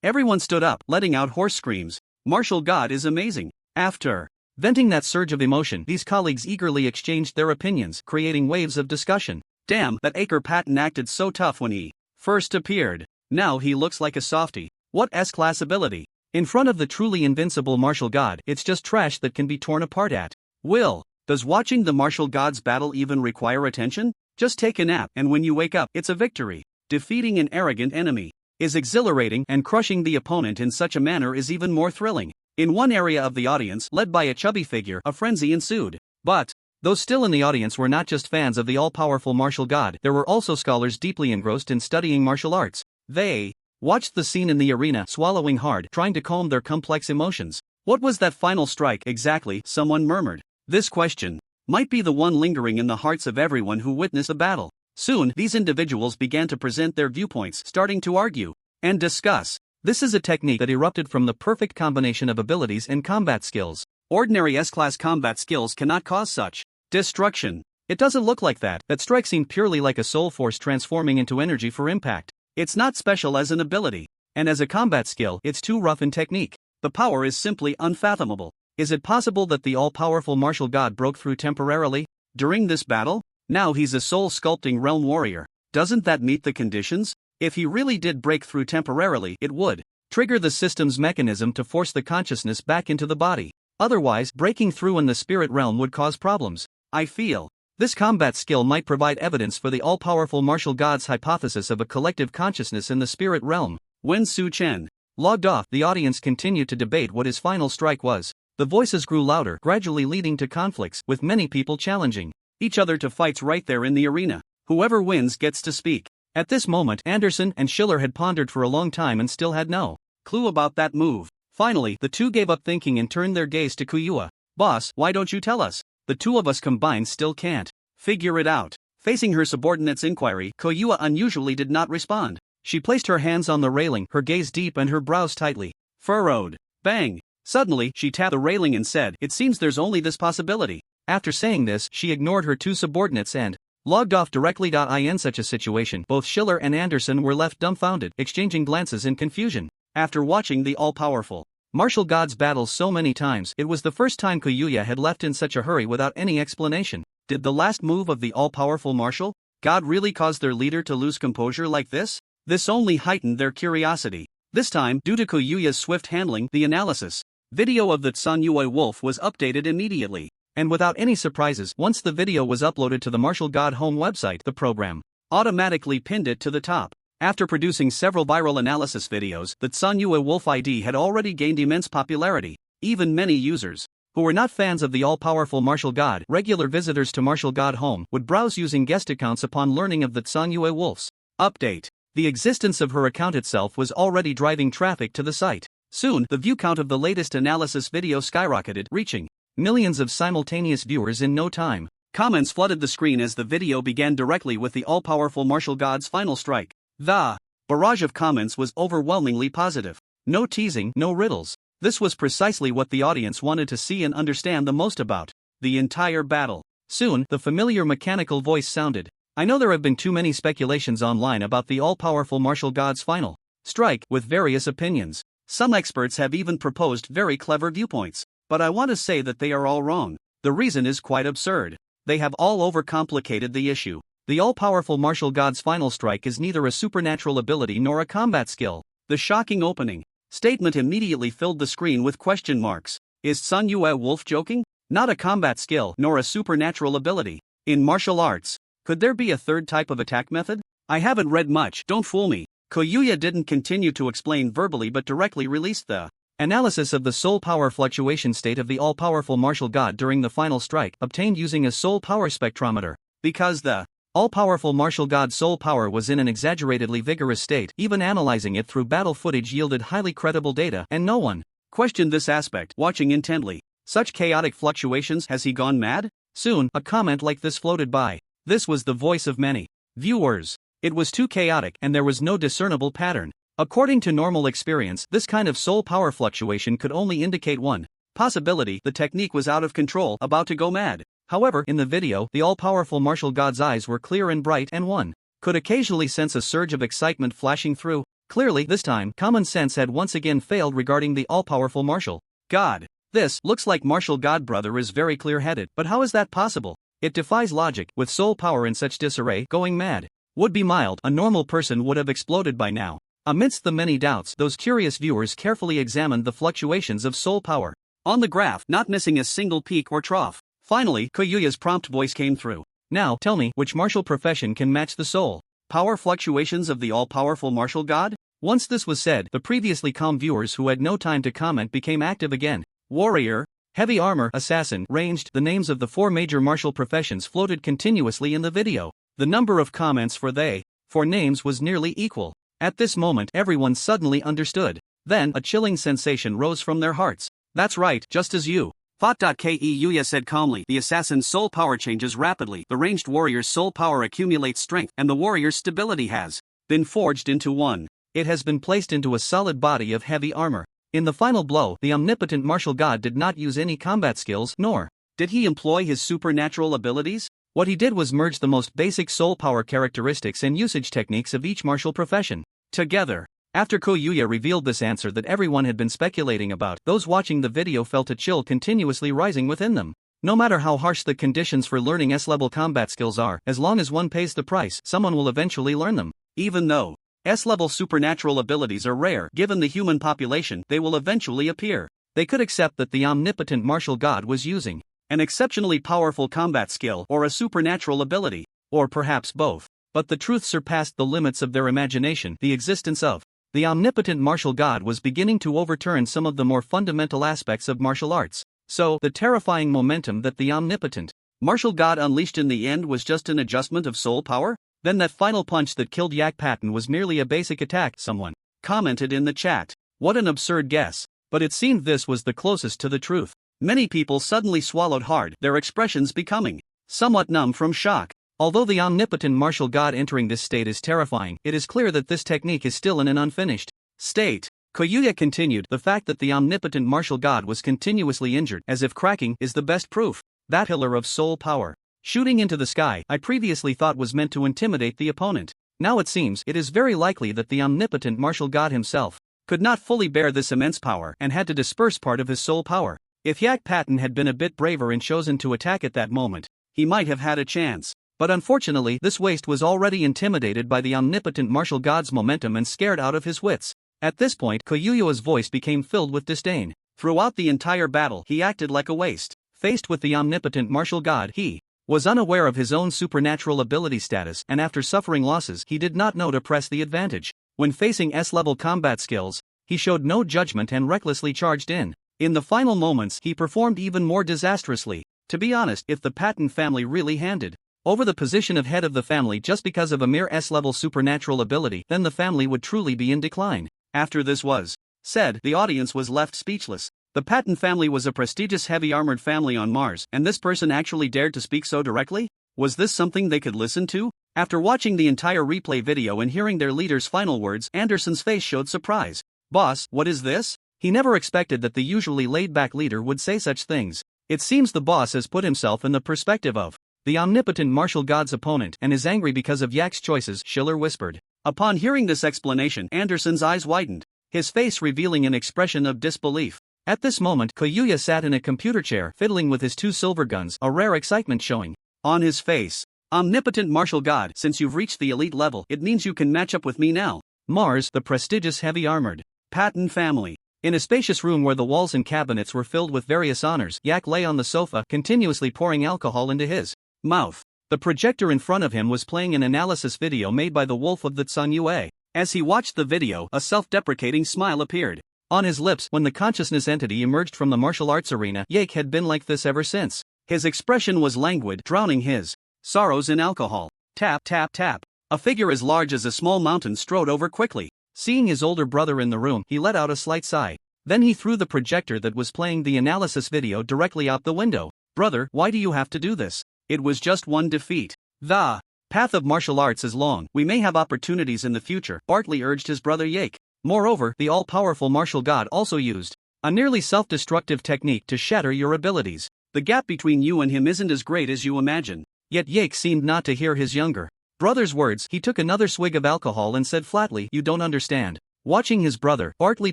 Everyone stood up, letting out hoarse screams. Martial god is amazing. After venting that surge of emotion, these colleagues eagerly exchanged their opinions, creating waves of discussion. Damn, that Aker Patton acted so tough when he first appeared. Now he looks like a softie. What S-class ability? In front of the truly invincible martial god, it's just trash that can be torn apart at will. Does watching the martial gods battle even require attention? Just take a nap, and when you wake up, it's a victory. Defeating an arrogant enemy is exhilarating, and crushing the opponent in such a manner is even more thrilling. In one area of the audience, led by a chubby figure, a frenzy ensued. But those still in the audience were not just fans of the all-powerful martial god, there were also scholars deeply engrossed in studying martial arts. They watched the scene in the arena, swallowing hard, trying to calm their complex emotions. What was that final strike exactly? Someone murmured. This question might be the one lingering in the hearts of everyone who witnessed the battle. Soon, these individuals began to present their viewpoints, starting to argue and discuss. This is a technique that erupted from the perfect combination of abilities and combat skills. Ordinary S-class combat skills cannot cause such destruction. It doesn't look like that. That strike seemed purely like a soul force transforming into energy for impact. It's not special as an ability, and as a combat skill, it's too rough in technique. The power is simply unfathomable. Is it possible that the all-powerful martial god broke through temporarily during this battle? Now he's a soul-sculpting realm warrior. Doesn't that meet the conditions? If he really did break through temporarily, it would trigger the system's mechanism to force the consciousness back into the body. Otherwise, breaking through in the spirit realm would cause problems. I feel this combat skill might provide evidence for the all-powerful martial god's hypothesis of a collective consciousness in the spirit realm. When Chen logged off, the audience continued to debate what his final strike was. The voices grew louder, gradually leading to conflicts, with many people challenging each other to fights right there in the arena. Whoever wins gets to speak. At this moment, Anderson and Schiller had pondered for a long time and still had no clue about that move. Finally, the two gave up thinking and turned their gaze to Kuyua. Boss, why don't you tell us? The two of us combined still can't figure it out. Facing her subordinate's inquiry, Kuyua unusually did not respond. She placed her hands on the railing, her gaze deep and her brows tightly furrowed. Bang! Suddenly, she tapped the railing and said, "It seems there's only this possibility." After saying this, she ignored her two subordinates and logged off directly. In such a situation, both Schiller and Anderson were left dumbfounded, exchanging glances in confusion. After watching the all-powerful martial gods battle so many times, it was the first time Kuyuya had left in such a hurry without any explanation. Did the last move of the all-powerful martial god really cause their leader to lose composure like this? This only heightened their curiosity. This time, due to Kuyuya's swift handling, the analysis video of the Tsanyue wolf was updated immediately. And without any surprises, once the video was uploaded to the martial god home website, the program automatically pinned it to the top. After producing several viral analysis videos, the Tsanyue wolf ID had already gained immense popularity. Even many users who were not fans of the all-powerful martial god, regular visitors to martial god home, would browse using guest accounts upon learning of the Tsanyue wolf's update. The existence of her account itself was already driving traffic to the site. Soon, the view count of the latest analysis video skyrocketed, reaching millions of simultaneous viewers in no time. Comments flooded the screen as the video began directly with the all-powerful martial god's final strike. The barrage of comments was overwhelmingly positive. No teasing, no riddles. This was precisely what the audience wanted to see and understand the most about the entire battle. Soon, the familiar mechanical voice sounded. I know there have been too many speculations online about the all-powerful martial god's final strike, with various opinions. Some experts have even proposed very clever viewpoints. But I want to say that they are all wrong. The reason is quite absurd. They have all overcomplicated the issue. The all-powerful martial god's final strike is neither a supernatural ability nor a combat skill. The shocking opening statement immediately filled the screen with question marks. Is Tsanyue wolf joking? Not a combat skill nor a supernatural ability. In martial arts, could there be a third type of attack method? I haven't read much, don't fool me. Koyuya didn't continue to explain verbally but directly released the analysis of the soul power fluctuation state of the all-powerful martial god during the final strike, obtained using a soul power spectrometer. Because the All-powerful martial god soul power was in an exaggeratedly vigorous state. Even analyzing it through battle footage yielded highly credible data, and no one questioned this aspect, watching intently. Such chaotic fluctuations, has he gone mad? Soon, a comment like this floated by. This was the voice of many viewers. It was too chaotic, and there was no discernible pattern. According to normal experience, this kind of soul power fluctuation could only indicate one possibility: the technique was out of control, about to go mad. However, in the video, the all-powerful martial god's eyes were clear and bright, and one could occasionally sense a surge of excitement flashing through. Clearly, this time, common sense had once again failed regarding the all-powerful martial god. This looks like martial god brother is very clear-headed, but how is that possible? It defies logic. With soul power in such disarray, going mad would be mild. A normal person would have exploded by now. Amidst the many doubts, those curious viewers carefully examined the fluctuations of soul power on the graph, not missing a single peak or trough. Finally, Koyuya's prompt voice came through. Now, tell me, which martial profession can match the soul power fluctuations of the all-powerful martial god? Once this was said, the previously calm viewers who had no time to comment became active again. Warrior, heavy armor, assassin, ranged. The names of the 4 major martial professions floated continuously in the video. The number of comments for names was nearly equal. At this moment, everyone suddenly understood. Then, a chilling sensation rose from their hearts. That's right, just as you thought. Yuya said calmly. The assassin's soul power changes rapidly. The ranged warrior's soul power accumulates strength, and the warrior's stability has been forged into one. It has been placed into a solid body of heavy armor. In the final blow, the omnipotent martial god did not use any combat skills, nor did he employ his supernatural abilities. What he did was merge the most basic soul power characteristics and usage techniques of each martial profession together. After Koyuya revealed this answer that everyone had been speculating about, those watching the video felt a chill continuously rising within them. No matter how harsh the conditions for learning S-level combat skills are, as long as one pays the price, someone will eventually learn them. Even though S-level supernatural abilities are rare, given the human population, they will eventually appear. They could accept that the omnipotent martial god was using an exceptionally powerful combat skill or a supernatural ability, or perhaps both. But the truth surpassed the limits of their imagination. The existence of the omnipotent martial god was beginning to overturn some of the more fundamental aspects of martial arts. So, the terrifying momentum that the omnipotent martial god unleashed in the end was just an adjustment of soul power? Then that final punch that killed Yak Patton was merely a basic attack, someone commented in the chat. What an absurd guess. But it seemed this was the closest to the truth. Many people suddenly swallowed hard, their expressions becoming somewhat numb from shock. Although the omnipotent martial god entering this state is terrifying, it is clear that this technique is still in an unfinished state. Koyuya continued. The fact that the omnipotent martial god was continuously injured, as if cracking, is the best proof. That pillar of soul power shooting into the sky, I previously thought was meant to intimidate the opponent. Now it seems it is very likely that the omnipotent martial god himself could not fully bear this immense power and had to disperse part of his soul power. If Yak Patton had been a bit braver and chosen to attack at that moment, he might have had a chance. But unfortunately, this waste was already intimidated by the omnipotent martial god's momentum and scared out of his wits. At this point, Koyuya's voice became filled with disdain. Throughout the entire battle, he acted like a waste. Faced with the omnipotent martial god, he was unaware of his own supernatural ability status, and after suffering losses, he did not know to press the advantage. When facing S-level combat skills, he showed no judgment and recklessly charged in. In the final moments, he performed even more disastrously. To be honest, if the Patton family really handed over the position of head of the family just because of a mere S-level supernatural ability, then the family would truly be in decline. After this was said, the audience was left speechless. The Patton family was a prestigious heavy-armored family on Mars, and this person actually dared to speak so directly? Was this something they could listen to? After watching the entire replay video and hearing their leader's final words, Anderson's face showed surprise. Boss, what is this? He never expected that the usually laid-back leader would say such things. It seems the boss has put himself in the perspective of the omnipotent martial god's opponent and is angry because of Yak's choices, Schiller whispered. Upon hearing this explanation, Anderson's eyes widened, his face revealing an expression of disbelief. At this moment, Koyuya sat in a computer chair, fiddling with his 2 silver guns, a rare excitement showing on his face. Omnipotent martial god, since you've reached the elite level, it means you can match up with me now. Mars, the prestigious heavy-armored Patton family. In a spacious room where the walls and cabinets were filled with various honors, Yak lay on the sofa, continuously pouring alcohol into his mouth. The projector in front of him was playing an analysis video made by the Wolf of the Tsunyue. As he watched the video, a self-deprecating smile appeared on his lips. When the consciousness entity emerged from the martial arts arena, Yak had been like this ever since. His expression was languid, drowning his sorrows in alcohol. Tap, tap, tap. A figure as large as a small mountain strode over quickly. Seeing his older brother in the room, he let out a slight sigh. Then he threw the projector that was playing the analysis video directly out the window. Brother, why do you have to do this? It was just one defeat. The path of martial arts is long. We may have opportunities in the future, Bartley urged his brother Yake. Moreover, the all-powerful martial god also used a nearly self-destructive technique to shatter your abilities. The gap between you and him isn't as great as you imagine. Yet Yake seemed not to hear his younger brother's words. He took another swig of alcohol and said flatly, "You don't understand." Watching his brother, Bartley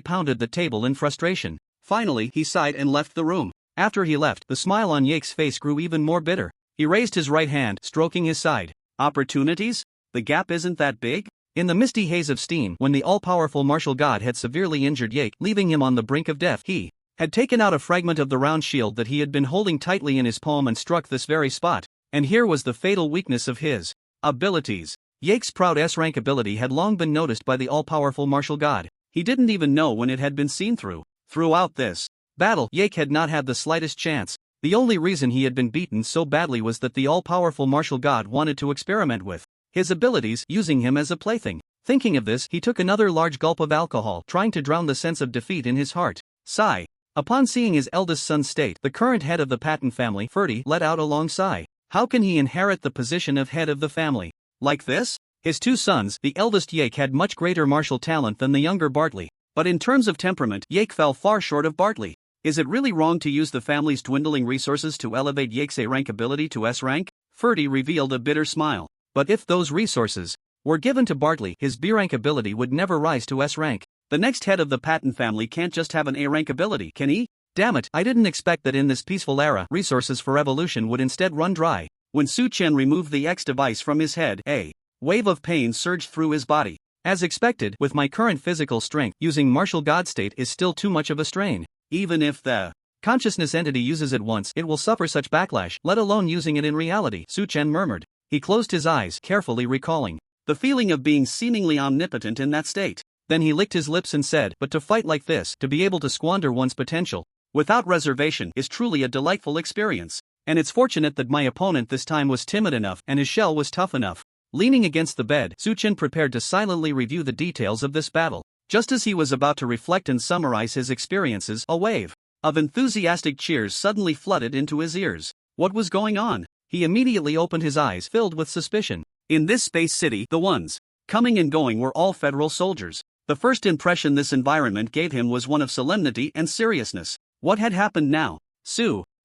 pounded the table in frustration. Finally, he sighed and left the room. After he left, the smile on Yake's face grew even more bitter. He raised his right hand, stroking his side. Opportunities? The gap isn't that big? In the misty haze of steam, when the all-powerful martial god had severely injured Yake, leaving him on the brink of death, he had taken out a fragment of the round shield that he had been holding tightly in his palm and struck this very spot. And here was the fatal weakness of his abilities. Yake's proud S-rank ability had long been noticed by the all-powerful martial god. He didn't even know when it had been seen through. Throughout this battle, Yake had not had the slightest chance. The only reason he had been beaten so badly was that the all-powerful martial god wanted to experiment with his abilities, using him as a plaything. Thinking of this, he took another large gulp of alcohol, trying to drown the sense of defeat in his heart. Sigh. Upon seeing his eldest son's state, the current head of the Patton family, Ferdy, let out a long sigh. How can he inherit the position of head of the family like this? His two sons, the eldest Yake had much greater martial talent than the younger Bartley, but in terms of temperament, Yake fell far short of Bartley. Is it really wrong to use the family's dwindling resources to elevate Yake's A-rank ability to S-rank? Ferdy revealed a bitter smile. But if those resources were given to Bartley, his B-rank ability would never rise to S-rank. The next head of the Patton family can't just have an A-rank ability, can he? Damn it, I didn't expect that in this peaceful era, resources for evolution would instead run dry. When Su Chen removed the X device from his head, a wave of pain surged through his body. As expected, with my current physical strength, using martial god state is still too much of a strain. Even if the consciousness entity uses it once, it will suffer such backlash, let alone using it in reality, Su Chen murmured. He closed his eyes, carefully recalling the feeling of being seemingly omnipotent in that state. Then he licked his lips and said, but to fight like this, to be able to squander one's potential without reservation, is truly a delightful experience. And it's fortunate that my opponent this time was timid enough and his shell was tough enough. Leaning against the bed, Su Chen prepared to silently review the details of this battle. Just as he was about to reflect and summarize his experiences, a wave of enthusiastic cheers suddenly flooded into his ears. What was going on? He immediately opened his eyes, filled with suspicion. In this space city, the ones coming and going were all federal soldiers. The first impression this environment gave him was one of solemnity and seriousness. What had happened now?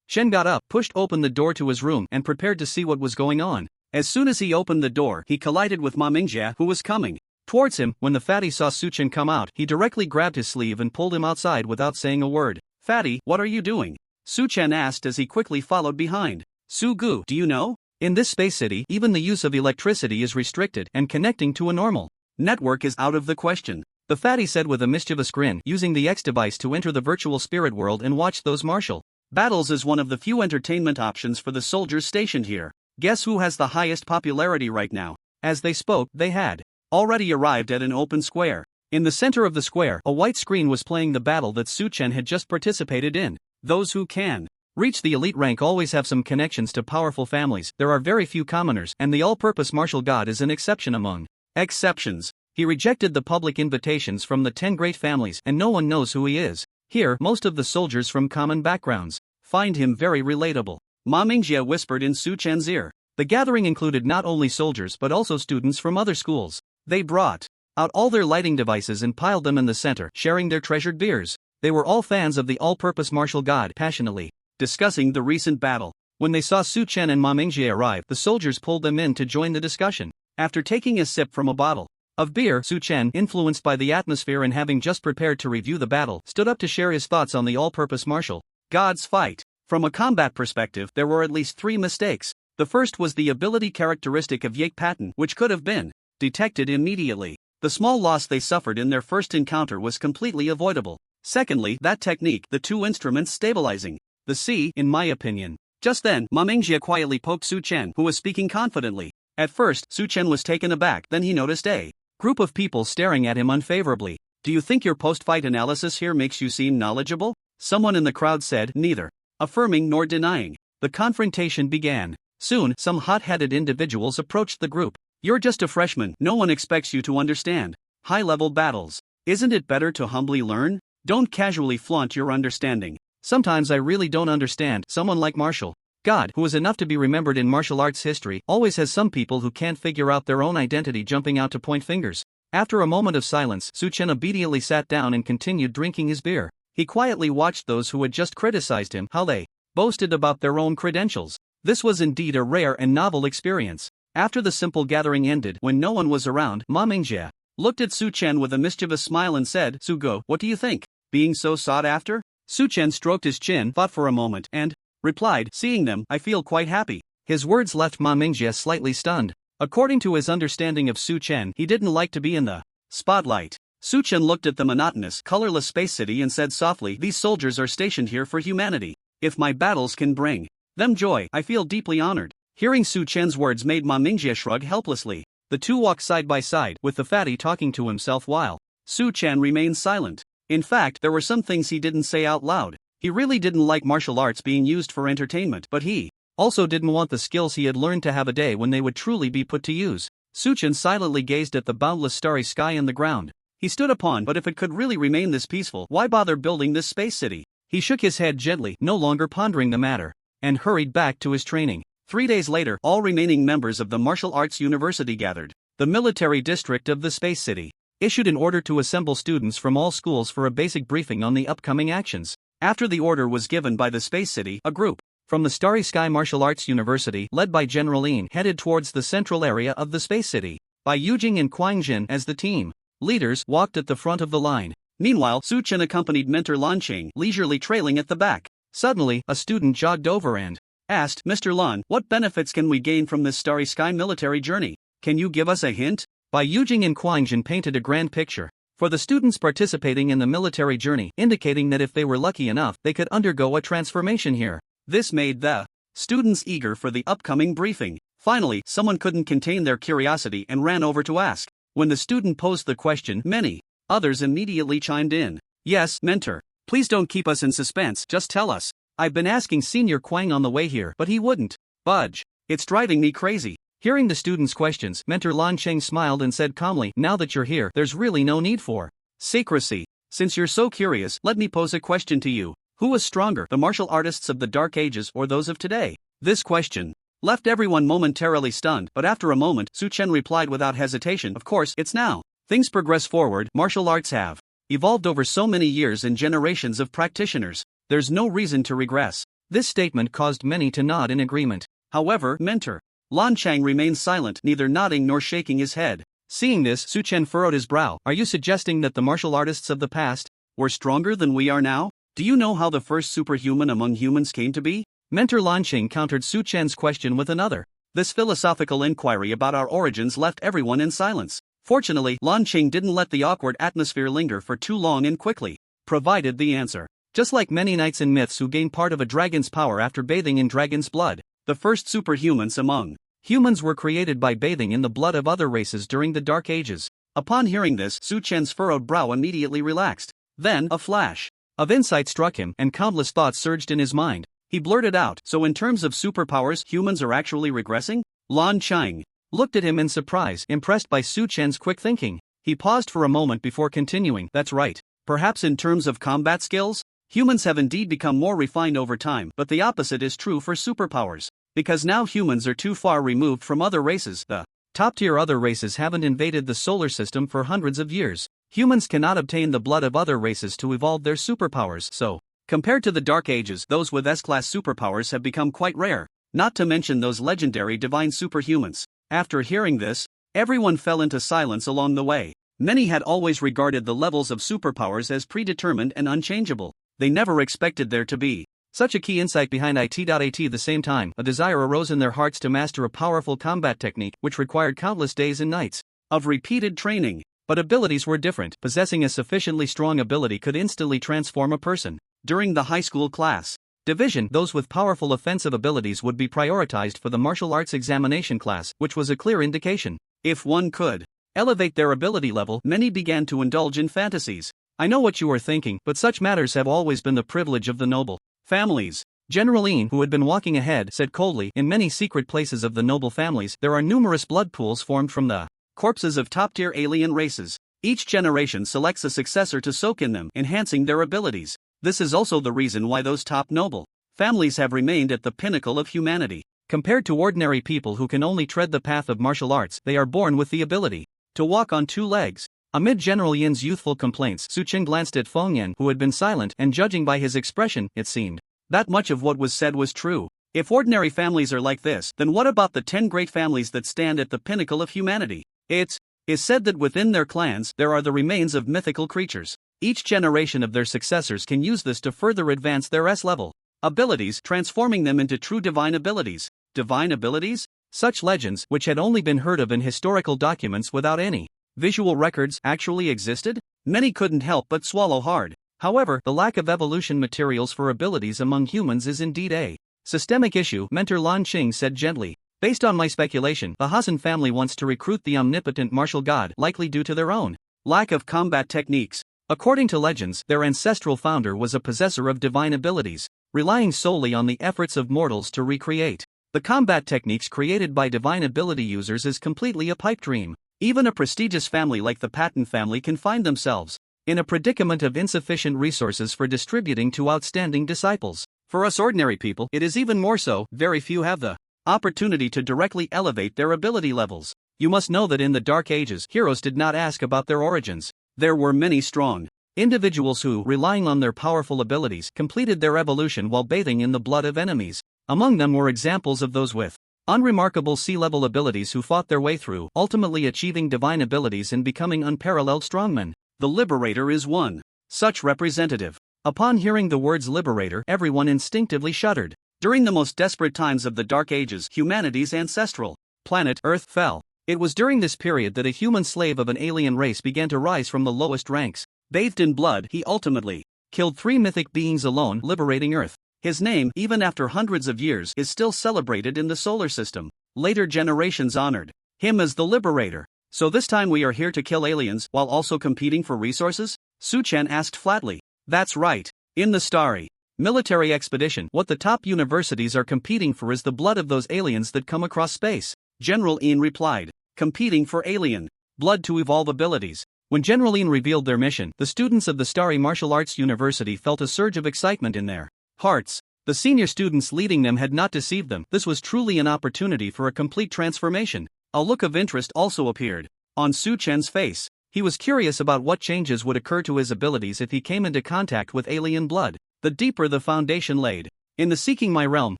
Chen got up, pushed open the door to his room, and prepared to see what was going on. As soon as he opened the door, he collided with Ma Mingjie, who was coming towards him. When the fatty saw Su Chen come out, he directly grabbed his sleeve and pulled him outside without saying a word. Fatty, what are you doing? Su Chen asked as he quickly followed behind. Su Gu, do you know? In this space city, even the use of electricity is restricted, and connecting to a normal network is out of the question. The fatty said with a mischievous grin, using the X device to enter the virtual spirit world and watch those martial battles is one of the few entertainment options for the soldiers stationed here. Guess who has the highest popularity right now? As they spoke, they had already arrived at an open square. In the center of the square, a white screen was playing the battle that Su Chen had just participated in. Those who can reach the elite rank always have some connections to powerful families. There are very few commoners, and the all-purpose martial god is an exception among exceptions. He rejected the public invitations from the 10 great families, and no one knows who he is. Here, most of the soldiers from common backgrounds find him very relatable. Ma Mingjie whispered in Su Chen's ear. The gathering included not only soldiers but also students from other schools. They brought out all their lighting devices and piled them in the center, sharing their treasured beers. They were all fans of the all-purpose martial god, passionately discussing the recent battle. When they saw Su Chen and Ma Mingjie arrive, the soldiers pulled them in to join the discussion. After taking a sip from a bottle of beer, Su Chen, influenced by the atmosphere and having just prepared to review the battle, stood up to share his thoughts on the all-purpose martial god's fight. From a combat perspective, there were at least 3 mistakes. The first was the ability characteristic of Yake Patton, which could have been detected immediately. The small loss they suffered in their first encounter was completely avoidable. Secondly, that technique, the 2 instruments stabilizing the sea, in my opinion. Just then, Ma Mingjie quietly poked Su Chen, who was speaking confidently. At first, Su Chen was taken aback, then he noticed a group of people staring at him unfavorably. Do you think your post-fight analysis here makes you seem knowledgeable? Someone in the crowd said, neither affirming nor denying. The confrontation began. Soon, some hot-headed individuals approached the group. You're just a freshman, no one expects you to understand high-level battles. Isn't it better to humbly learn? Don't casually flaunt your understanding. Sometimes I really don't understand. Someone like Marshall God, who is enough to be remembered in martial arts history, always has some people who can't figure out their own identity jumping out to point fingers. After a moment of silence, Chen obediently sat down and continued drinking his beer. He quietly watched those who had just criticized him, how they boasted about their own credentials. This was indeed a rare and novel experience. After the simple gathering ended, when no one was around, Ma Mingjie looked at Chen with a mischievous smile and said, Sugo, what do you think? Being so sought after? Chen stroked his chin, thought for a moment, and replied, seeing them, I feel quite happy. His words left Ma Mingjie slightly stunned. According to his understanding of Chen, he didn't like to be in the spotlight. Chen looked at the monotonous, colorless space city and said softly, these soldiers are stationed here for humanity. If my battles can bring them joy, I feel deeply honored. Hearing Chen's words made Ma Mingjie shrug helplessly. The two walked side by side, with the fatty talking to himself while Chen remained silent. In fact, there were some things he didn't say out loud. He really didn't like martial arts being used for entertainment, but he also didn't want the skills he had learned to have a day when they would truly be put to use. Chen silently gazed at the boundless starry sky and the ground. He stood upon, but if it could really remain this peaceful, why bother building this space city? He shook his head gently, no longer pondering the matter, and hurried back to his training. 3 days later, all remaining members of the Martial Arts University gathered. The military district of the space city issued an order to assemble students from all schools for a basic briefing on the upcoming actions. After the order was given by the space city, a group from the Starry Sky Martial Arts University, led by General Yin, headed towards the central area of the space city. By Yujing and Quangjin as the team leaders, walked at the front of the line. Meanwhile, Chen accompanied mentor Lanqing, leisurely trailing at the back. Suddenly, a student jogged over and asked, Mr. Lan, what benefits can we gain from this Starry Sky military journey? Can you give us a hint? By Yujing and Quangjin painted a grand picture for the students participating in the military journey, indicating that if they were lucky enough, they could undergo a transformation here. This made the students eager for the upcoming briefing. Finally, someone couldn't contain their curiosity and ran over to ask. When the student posed the question, many others immediately chimed in. Yes, mentor. Please don't keep us in suspense, just tell us. I've been asking Senior Quang on the way here, but he wouldn't budge. It's driving me crazy. Hearing the students' questions, Mentor Lan Cheng smiled and said calmly, now that you're here, there's really no need for secrecy. Since you're so curious, let me pose a question to you. Who was stronger, the martial artists of the Dark Ages or those of today? This question left everyone momentarily stunned, but after a moment, Chen replied without hesitation, of course, it's now. Things progress forward, martial arts have evolved over so many years and generations of practitioners. There's no reason to regress. This statement caused many to nod in agreement. However, Mentor Lan Chang remained silent, neither nodding nor shaking his head. Seeing this, Chen furrowed his brow. Are you suggesting that the martial artists of the past were stronger than we are now? Do you know how the first superhuman among humans came to be? Mentor Lan Chang countered Chen's question with another. This philosophical inquiry about our origins left everyone in silence. Fortunately, Lan Chang didn't let the awkward atmosphere linger for too long and quickly provided the answer. Just like many knights and myths who gain part of a dragon's power after bathing in dragon's blood, the first superhumans among humans were created by bathing in the blood of other races during the Dark Ages. Upon hearing this, Chen's furrowed brow immediately relaxed. Then, a flash of insight struck him, and countless thoughts surged in his mind. He blurted out, so in terms of superpowers, humans are actually regressing? Lan Chang looked at him in surprise, impressed by Chen's quick thinking. He paused for a moment before continuing, that's right. Perhaps in terms of combat skills, humans have indeed become more refined over time, but the opposite is true for superpowers. Because now humans are too far removed from other races, the top-tier other races haven't invaded the solar system for hundreds of years. Humans cannot obtain the blood of other races to evolve their superpowers, so compared to the Dark Ages, those with S-class superpowers have become quite rare, not to mention those legendary divine superhumans. After hearing this, everyone fell into silence along the way. Many had always regarded the levels of superpowers as predetermined and unchangeable. They never expected there to be such a key insight behind it. At the same time, a desire arose in their hearts to master a powerful combat technique which required countless days and nights of repeated training. But abilities were different. Possessing a sufficiently strong ability could instantly transform a person. During the high school class division, those with powerful offensive abilities would be prioritized for the martial arts examination class, which was a clear indication. If one could elevate their ability level, many began to indulge in fantasies. I know what you are thinking, but such matters have always been the privilege of the noble families. General Yin, who had been walking ahead, said coldly, in many secret places of the noble families, there are numerous blood pools formed from the corpses of top-tier alien races. Each generation selects a successor to soak in them, enhancing their abilities. This is also the reason why those top noble families have remained at the pinnacle of humanity. Compared to ordinary people who can only tread the path of martial arts, they are born with the ability to walk on two legs. Amid General Yin's youthful complaints, Su Chen glanced at Feng Yan, who had been silent, and judging by his expression, it seemed that much of what was said was true. If ordinary families are like this, then what about the 10 great families that stand at the pinnacle of humanity? It is said that within their clans there are the remains of mythical creatures. Each generation of their successors can use this to further advance their S-level abilities, transforming them into true divine abilities. Divine abilities? Such legends, which had only been heard of in historical documents without any visual records, actually existed? Many couldn't help but swallow hard. However, the lack of evolution materials for abilities among humans is indeed a systemic issue, Mentor Lan Qing said gently. Based on my speculation, the Hasan family wants to recruit the omnipotent martial god, likely due to their own lack of combat techniques. According to legends, their ancestral founder was a possessor of divine abilities, relying solely on the efforts of mortals to recreate the combat techniques created by divine ability users is completely a pipe dream. Even a prestigious family like the Patton family can find themselves in a predicament of insufficient resources for distributing to outstanding disciples. For us ordinary people, it is even more so. Very few have the opportunity to directly elevate their ability levels. You must know that in the Dark Ages, heroes did not ask about their origins. There were many strong individuals who, relying on their powerful abilities, completed their evolution while bathing in the blood of enemies. Among them were examples of those with unremarkable sea-level abilities who fought their way through, ultimately achieving divine abilities and becoming unparalleled strongmen. The Liberator is one such representative. Upon hearing the words Liberator, everyone instinctively shuddered. During the most desperate times of the Dark Ages, humanity's ancestral planet, Earth, fell. It was during this period that a human slave of an alien race began to rise from the lowest ranks. Bathed in blood, he ultimately killed 3 mythic beings alone, liberating Earth. His name, even after hundreds of years, is still celebrated in the solar system. Later generations honored him as the Liberator. So this time we are here to kill aliens, while also competing for resources? Su Chen asked flatly. That's right. In the starry military expedition, what the top universities are competing for is the blood of those aliens that come across space. General Yin replied. Competing for alien blood to evolve abilities. When General Yin revealed their mission, the students of the Starry Martial Arts University felt a surge of excitement in their hearts. The senior students leading them had not deceived them. This was truly an opportunity for a complete transformation. A look of interest also appeared on Su Chen's face. He was curious about what changes would occur to his abilities if he came into contact with alien blood. The deeper the foundation laid in the Seeking My Realm,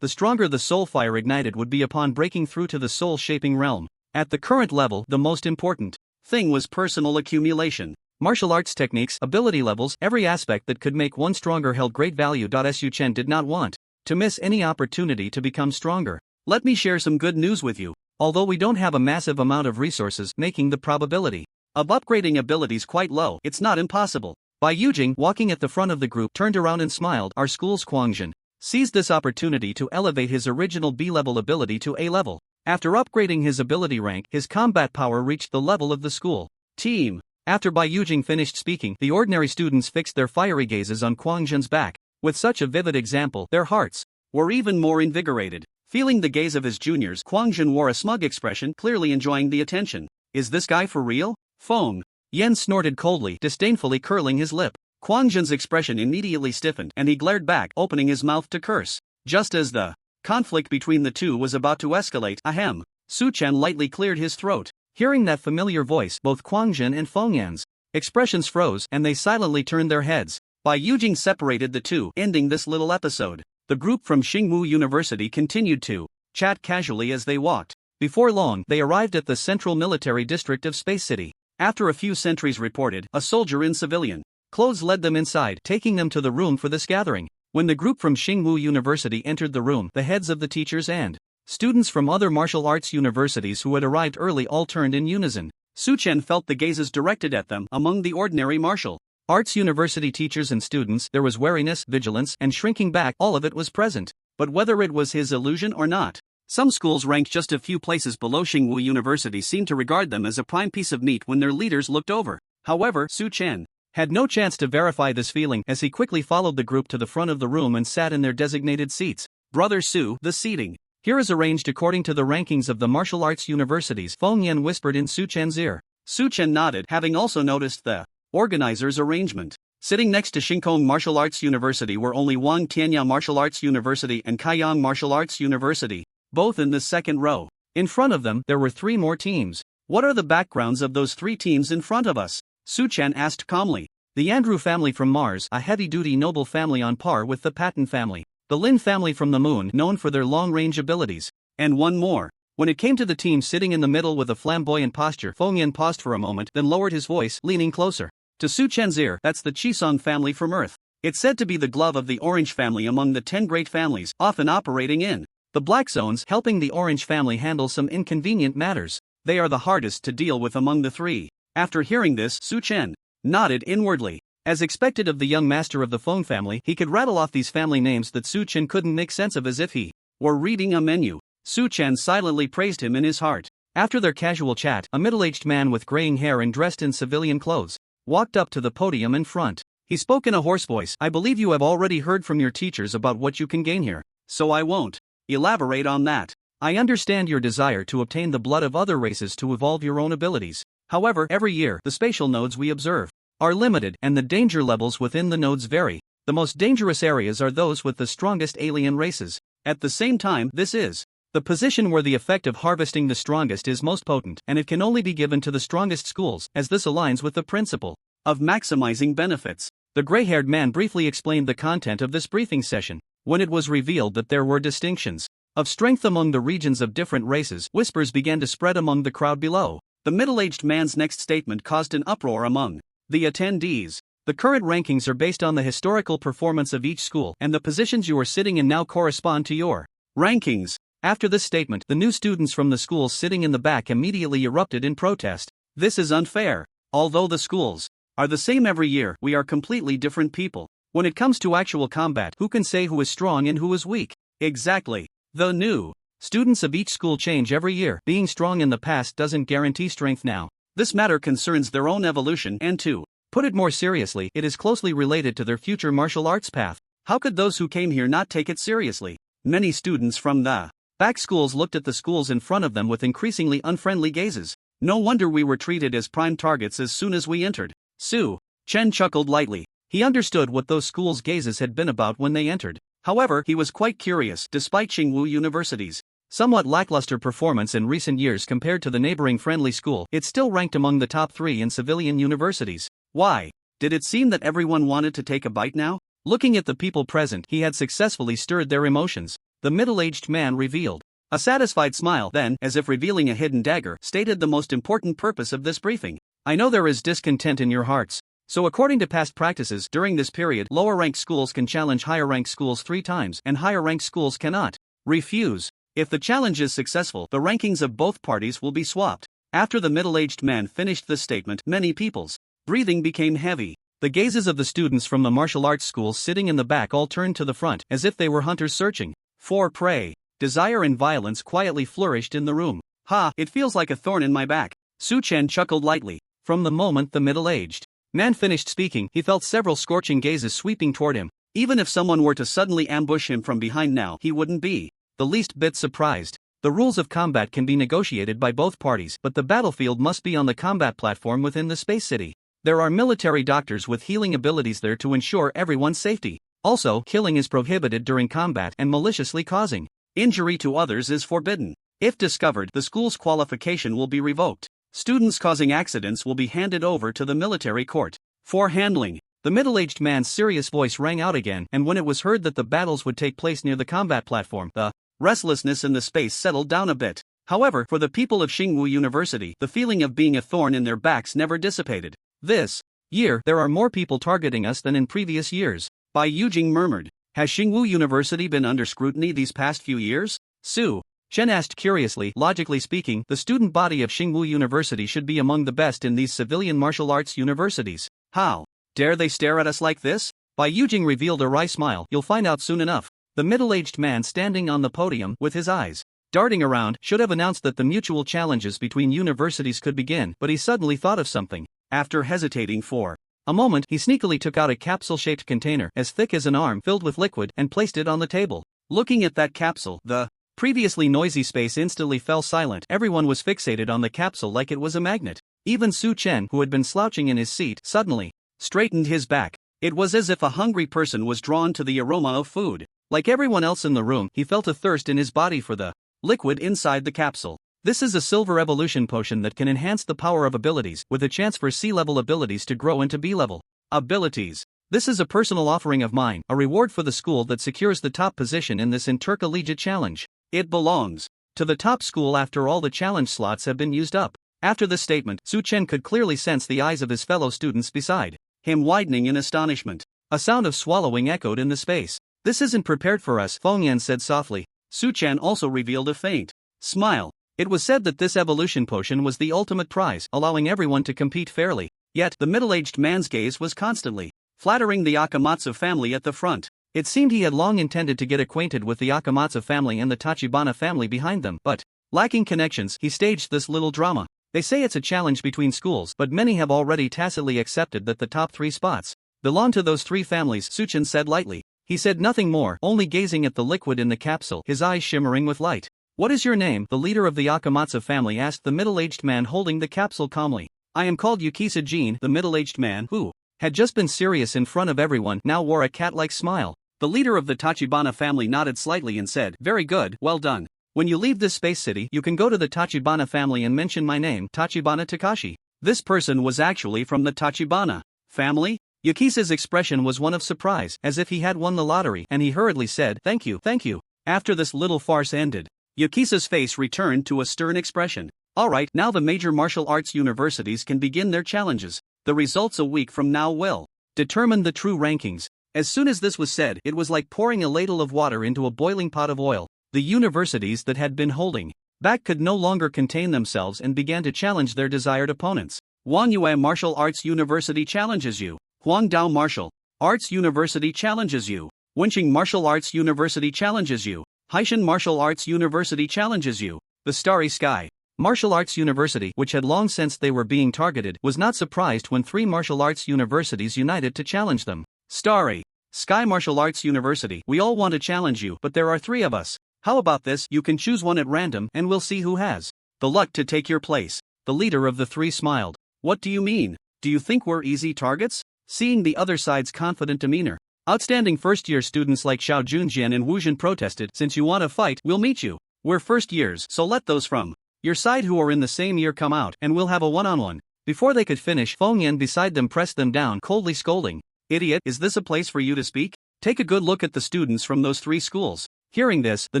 the stronger the soul fire ignited would be upon breaking through to the soul-shaping realm. At the current level, the most important thing was personal accumulation. Martial arts techniques, ability levels, every aspect that could make one stronger held great value. Su Chen did not want to miss any opportunity to become stronger. Let me share some good news with you. Although we don't have a massive amount of resources, making the probability of upgrading abilities quite low, it's not impossible. Bai Yujing, walking at the front of the group, turned around and smiled. Our school's Guangjin seized this opportunity to elevate his original B-level ability to A-level. After upgrading his ability rank, his combat power reached the level of the school team. After Bai Yujing finished speaking, the ordinary students fixed their fiery gazes on Guangjin's back. With such a vivid example, their hearts were even more invigorated. Feeling the gaze of his juniors, Guangjin wore a smug expression, clearly enjoying the attention. Is this guy for real? Feng Yan snorted coldly, disdainfully curling his lip. Guangjin's expression immediately stiffened, and he glared back, opening his mouth to curse. Just as the conflict between the two was about to escalate, ahem. Su Chen lightly cleared his throat. Hearing that familiar voice, both Guangjin and Feng Yan's expressions froze, and they silently turned their heads. Bai Yujing separated the two, ending this little episode. The group from Xingwu University continued to chat casually as they walked. Before long, they arrived at the central military district of Space City. After a few sentries reported, a soldier in civilian clothes led them inside, taking them to the room for this gathering. When the group from Xingwu University entered the room, the heads of the teachers and students from other martial arts universities who had arrived early all turned in unison. Su Chen felt the gazes directed at them. Among the ordinary martial arts university teachers and students, there was wariness, vigilance, and shrinking back. All of it was present. But whether it was his illusion or not, some schools ranked just a few places below Xingwu University seemed to regard them as a prime piece of meat when their leaders looked over. However, Su Chen had no chance to verify this feeling as he quickly followed the group to the front of the room and sat in their designated seats. Brother Su, the seating here is arranged according to the rankings of the martial arts universities, Feng Yan whispered in Su Chen's ear. Su Chen nodded, having also noticed the organizer's arrangement. Sitting next to Shinkong Martial Arts University were only Wang Tianya Martial Arts University and Kaiyang Martial Arts University, both in the second row. In front of them, there were 3 more teams. What are the backgrounds of those 3 teams in front of us? Su Chen asked calmly. The Andrew family from Mars, a heavy-duty noble family on par with the Patton family. The Lin family from the Moon, known for their long-range abilities. And one more. When it came to the team sitting in the middle with a flamboyant posture, Feng Yan paused for a moment, then lowered his voice, leaning closer to Su Chen's ear. That's the Chisong family from Earth. It's said to be the glove of the Orange family among the 10 great families, often operating in the black zones, helping the Orange family handle some inconvenient matters. They are the hardest to deal with among the 3. After hearing this, Su Chen nodded inwardly. As expected of the young master of the Feng family, he could rattle off these family names that Su Chen couldn't make sense of as if he were reading a menu. Su Chen silently praised him in his heart. After their casual chat, a middle-aged man with graying hair and dressed in civilian clothes walked up to the podium in front. He spoke in a hoarse voice. I believe you have already heard from your teachers about what you can gain here, so I won't elaborate on that. I understand your desire to obtain the blood of other races to evolve your own abilities. However, every year, the spatial nodes we observe are limited, and the danger levels within the nodes vary. The most dangerous areas are those with the strongest alien races. At the same time, this is the position where the effect of harvesting the strongest is most potent, and it can only be given to the strongest schools, as this aligns with the principle of maximizing benefits. The gray-haired man briefly explained the content of this briefing session. When it was revealed that there were distinctions of strength among the regions of different races, whispers began to spread among the crowd below. The middle-aged man's next statement caused an uproar among the attendees. The current rankings are based on the historical performance of each school, and the positions you are sitting in now correspond to your rankings. After this statement, the new students from the schools sitting in the back immediately erupted in protest. This is unfair. Although the schools are the same every year, we are completely different people. When it comes to actual combat, who can say who is strong and who is weak? Exactly. The new students of each school change every year. Being strong in the past doesn't guarantee strength now. This matter concerns their own evolution, and to put it more seriously, it is closely related to their future martial arts path. How could those who came here not take it seriously? Many students from the back schools looked at the schools in front of them with increasingly unfriendly gazes. No wonder we were treated as prime targets as soon as we entered. Su Chen chuckled lightly. He understood what those schools' gazes had been about when they entered. However, he was quite curious. Despite Tsinghua University's somewhat lackluster performance in recent years compared to the neighboring friendly school, it still ranked among the top 3 in civilian universities. Why? Did it seem that everyone wanted to take a bite now? Looking at the people present, he had successfully stirred their emotions. The middle-aged man revealed a satisfied smile, then, as if revealing a hidden dagger, stated the most important purpose of this briefing. I know there is discontent in your hearts. So according to past practices, during this period, lower-ranked schools can challenge higher-ranked schools 3 times, and higher-ranked schools cannot refuse. If the challenge is successful, the rankings of both parties will be swapped. After the middle-aged man finished this statement, many people's breathing became heavy. The gazes of the students from the martial arts schools sitting in the back all turned to the front, as if they were hunters searching for prey. Desire and violence quietly flourished in the room. Ha, it feels like a thorn in my back. Su Chen chuckled lightly. From the moment the middle-aged man finished speaking, he felt several scorching gazes sweeping toward him. Even if someone were to suddenly ambush him from behind now, he wouldn't be the least bit surprised. The rules of combat can be negotiated by both parties, but the battlefield must be on the combat platform within the space city. There are military doctors with healing abilities there to ensure everyone's safety. Also, killing is prohibited during combat, and maliciously causing injury to others is forbidden. If discovered, the school's qualification will be revoked. Students causing accidents will be handed over to the military court for handling. The middle-aged man's serious voice rang out again, and when it was heard that the battles would take place near the combat platform, the restlessness in the space settled down a bit. However, for the people of Tsinghua University, the feeling of being a thorn in their backs never dissipated. This year, there are more people targeting us than in previous years. Bai Yujing murmured. Has Tsinghua University been under scrutiny these past few years? Su Chen asked curiously. Logically speaking, the student body of Tsinghua University should be among the best in these civilian martial arts universities. How dare they stare at us like this? Bai Yujing revealed a wry smile. You'll find out soon enough. The middle-aged man standing on the podium, with his eyes darting around, should have announced that the mutual challenges between universities could begin, but he suddenly thought of something. After hesitating for A moment, he sneakily took out a capsule-shaped container as thick as an arm filled with liquid and placed it on the table. Looking at that capsule, the previously noisy space instantly fell silent. Everyone was fixated on the capsule like it was a magnet. Even Chen, who had been slouching in his seat, suddenly straightened his back. It was as if a hungry person was drawn to the aroma of food. Like everyone else in the room, he felt a thirst in his body for the liquid inside the capsule. This is a silver evolution potion that can enhance the power of abilities, with a chance for C-level abilities to grow into B-level abilities. This is a personal offering of mine, a reward for the school that secures the top position in this intercollegiate challenge. It belongs to the top school after all the challenge slots have been used up. After this statement, Chen could clearly sense the eyes of his fellow students beside him widening in astonishment. A sound of swallowing echoed in the space. "This isn't prepared for us," Fengyan said softly. Chen also revealed a faint smile. It was said that this evolution potion was the ultimate prize, allowing everyone to compete fairly. Yet, the middle-aged man's gaze was constantly flattering the Akamatsu family at the front. It seemed he had long intended to get acquainted with the Akamatsu family and the Tachibana family behind them, but, lacking connections, he staged this little drama. They say it's a challenge between schools, but many have already tacitly accepted that the top 3 spots belong to those 3 families, Chen said lightly. He said nothing more, only gazing at the liquid in the capsule, his eyes shimmering with light. "What is your name?" the leader of the Akamatsu family asked the middle-aged man holding the capsule calmly. "I am called Yukisa Jin." The middle-aged man, who had just been serious in front of everyone, now wore a cat-like smile. The leader of the Tachibana family nodded slightly and said, "Very good, well done. When you leave this space city, you can go to the Tachibana family and mention my name, Tachibana Takashi." This person was actually from the Tachibana family. Yukisa's expression was one of surprise, as if he had won the lottery, and he hurriedly said, "Thank you, thank you." After this little farce ended, Yukisa's face returned to a stern expression. "Alright, now the major martial arts universities can begin their challenges. The results a week from now will determine the true rankings." As soon as this was said, it was like pouring a ladle of water into a boiling pot of oil. The universities that had been holding back could no longer contain themselves and began to challenge their desired opponents. Wangyue Martial Arts University challenges you. Huangdao Martial Arts University challenges you. Wenqing Martial Arts University challenges you. Haishan Martial Arts University challenges you. The Starry Sky Martial Arts University, which had long sensed they were being targeted, was not surprised when 3 martial arts universities united to challenge them. "Starry Sky Martial Arts University, we all want to challenge you, but there are 3 of us. How about this? You can choose one at random and we'll see who has the luck to take your place." The leader of the 3 smiled. "What do you mean? Do you think we're easy targets?" Seeing the other side's confident demeanor, outstanding first-year students like Xiao Junjian and Wu Jin protested, "Since you want to fight, we'll meet you. We're first years, so let those from your side who are in the same year come out, and we'll have a one-on-one." Before they could finish, Fengyan beside them pressed them down, coldly scolding, "Idiot, is this a place for you to speak? Take a good look at the students from those 3 schools." Hearing this, the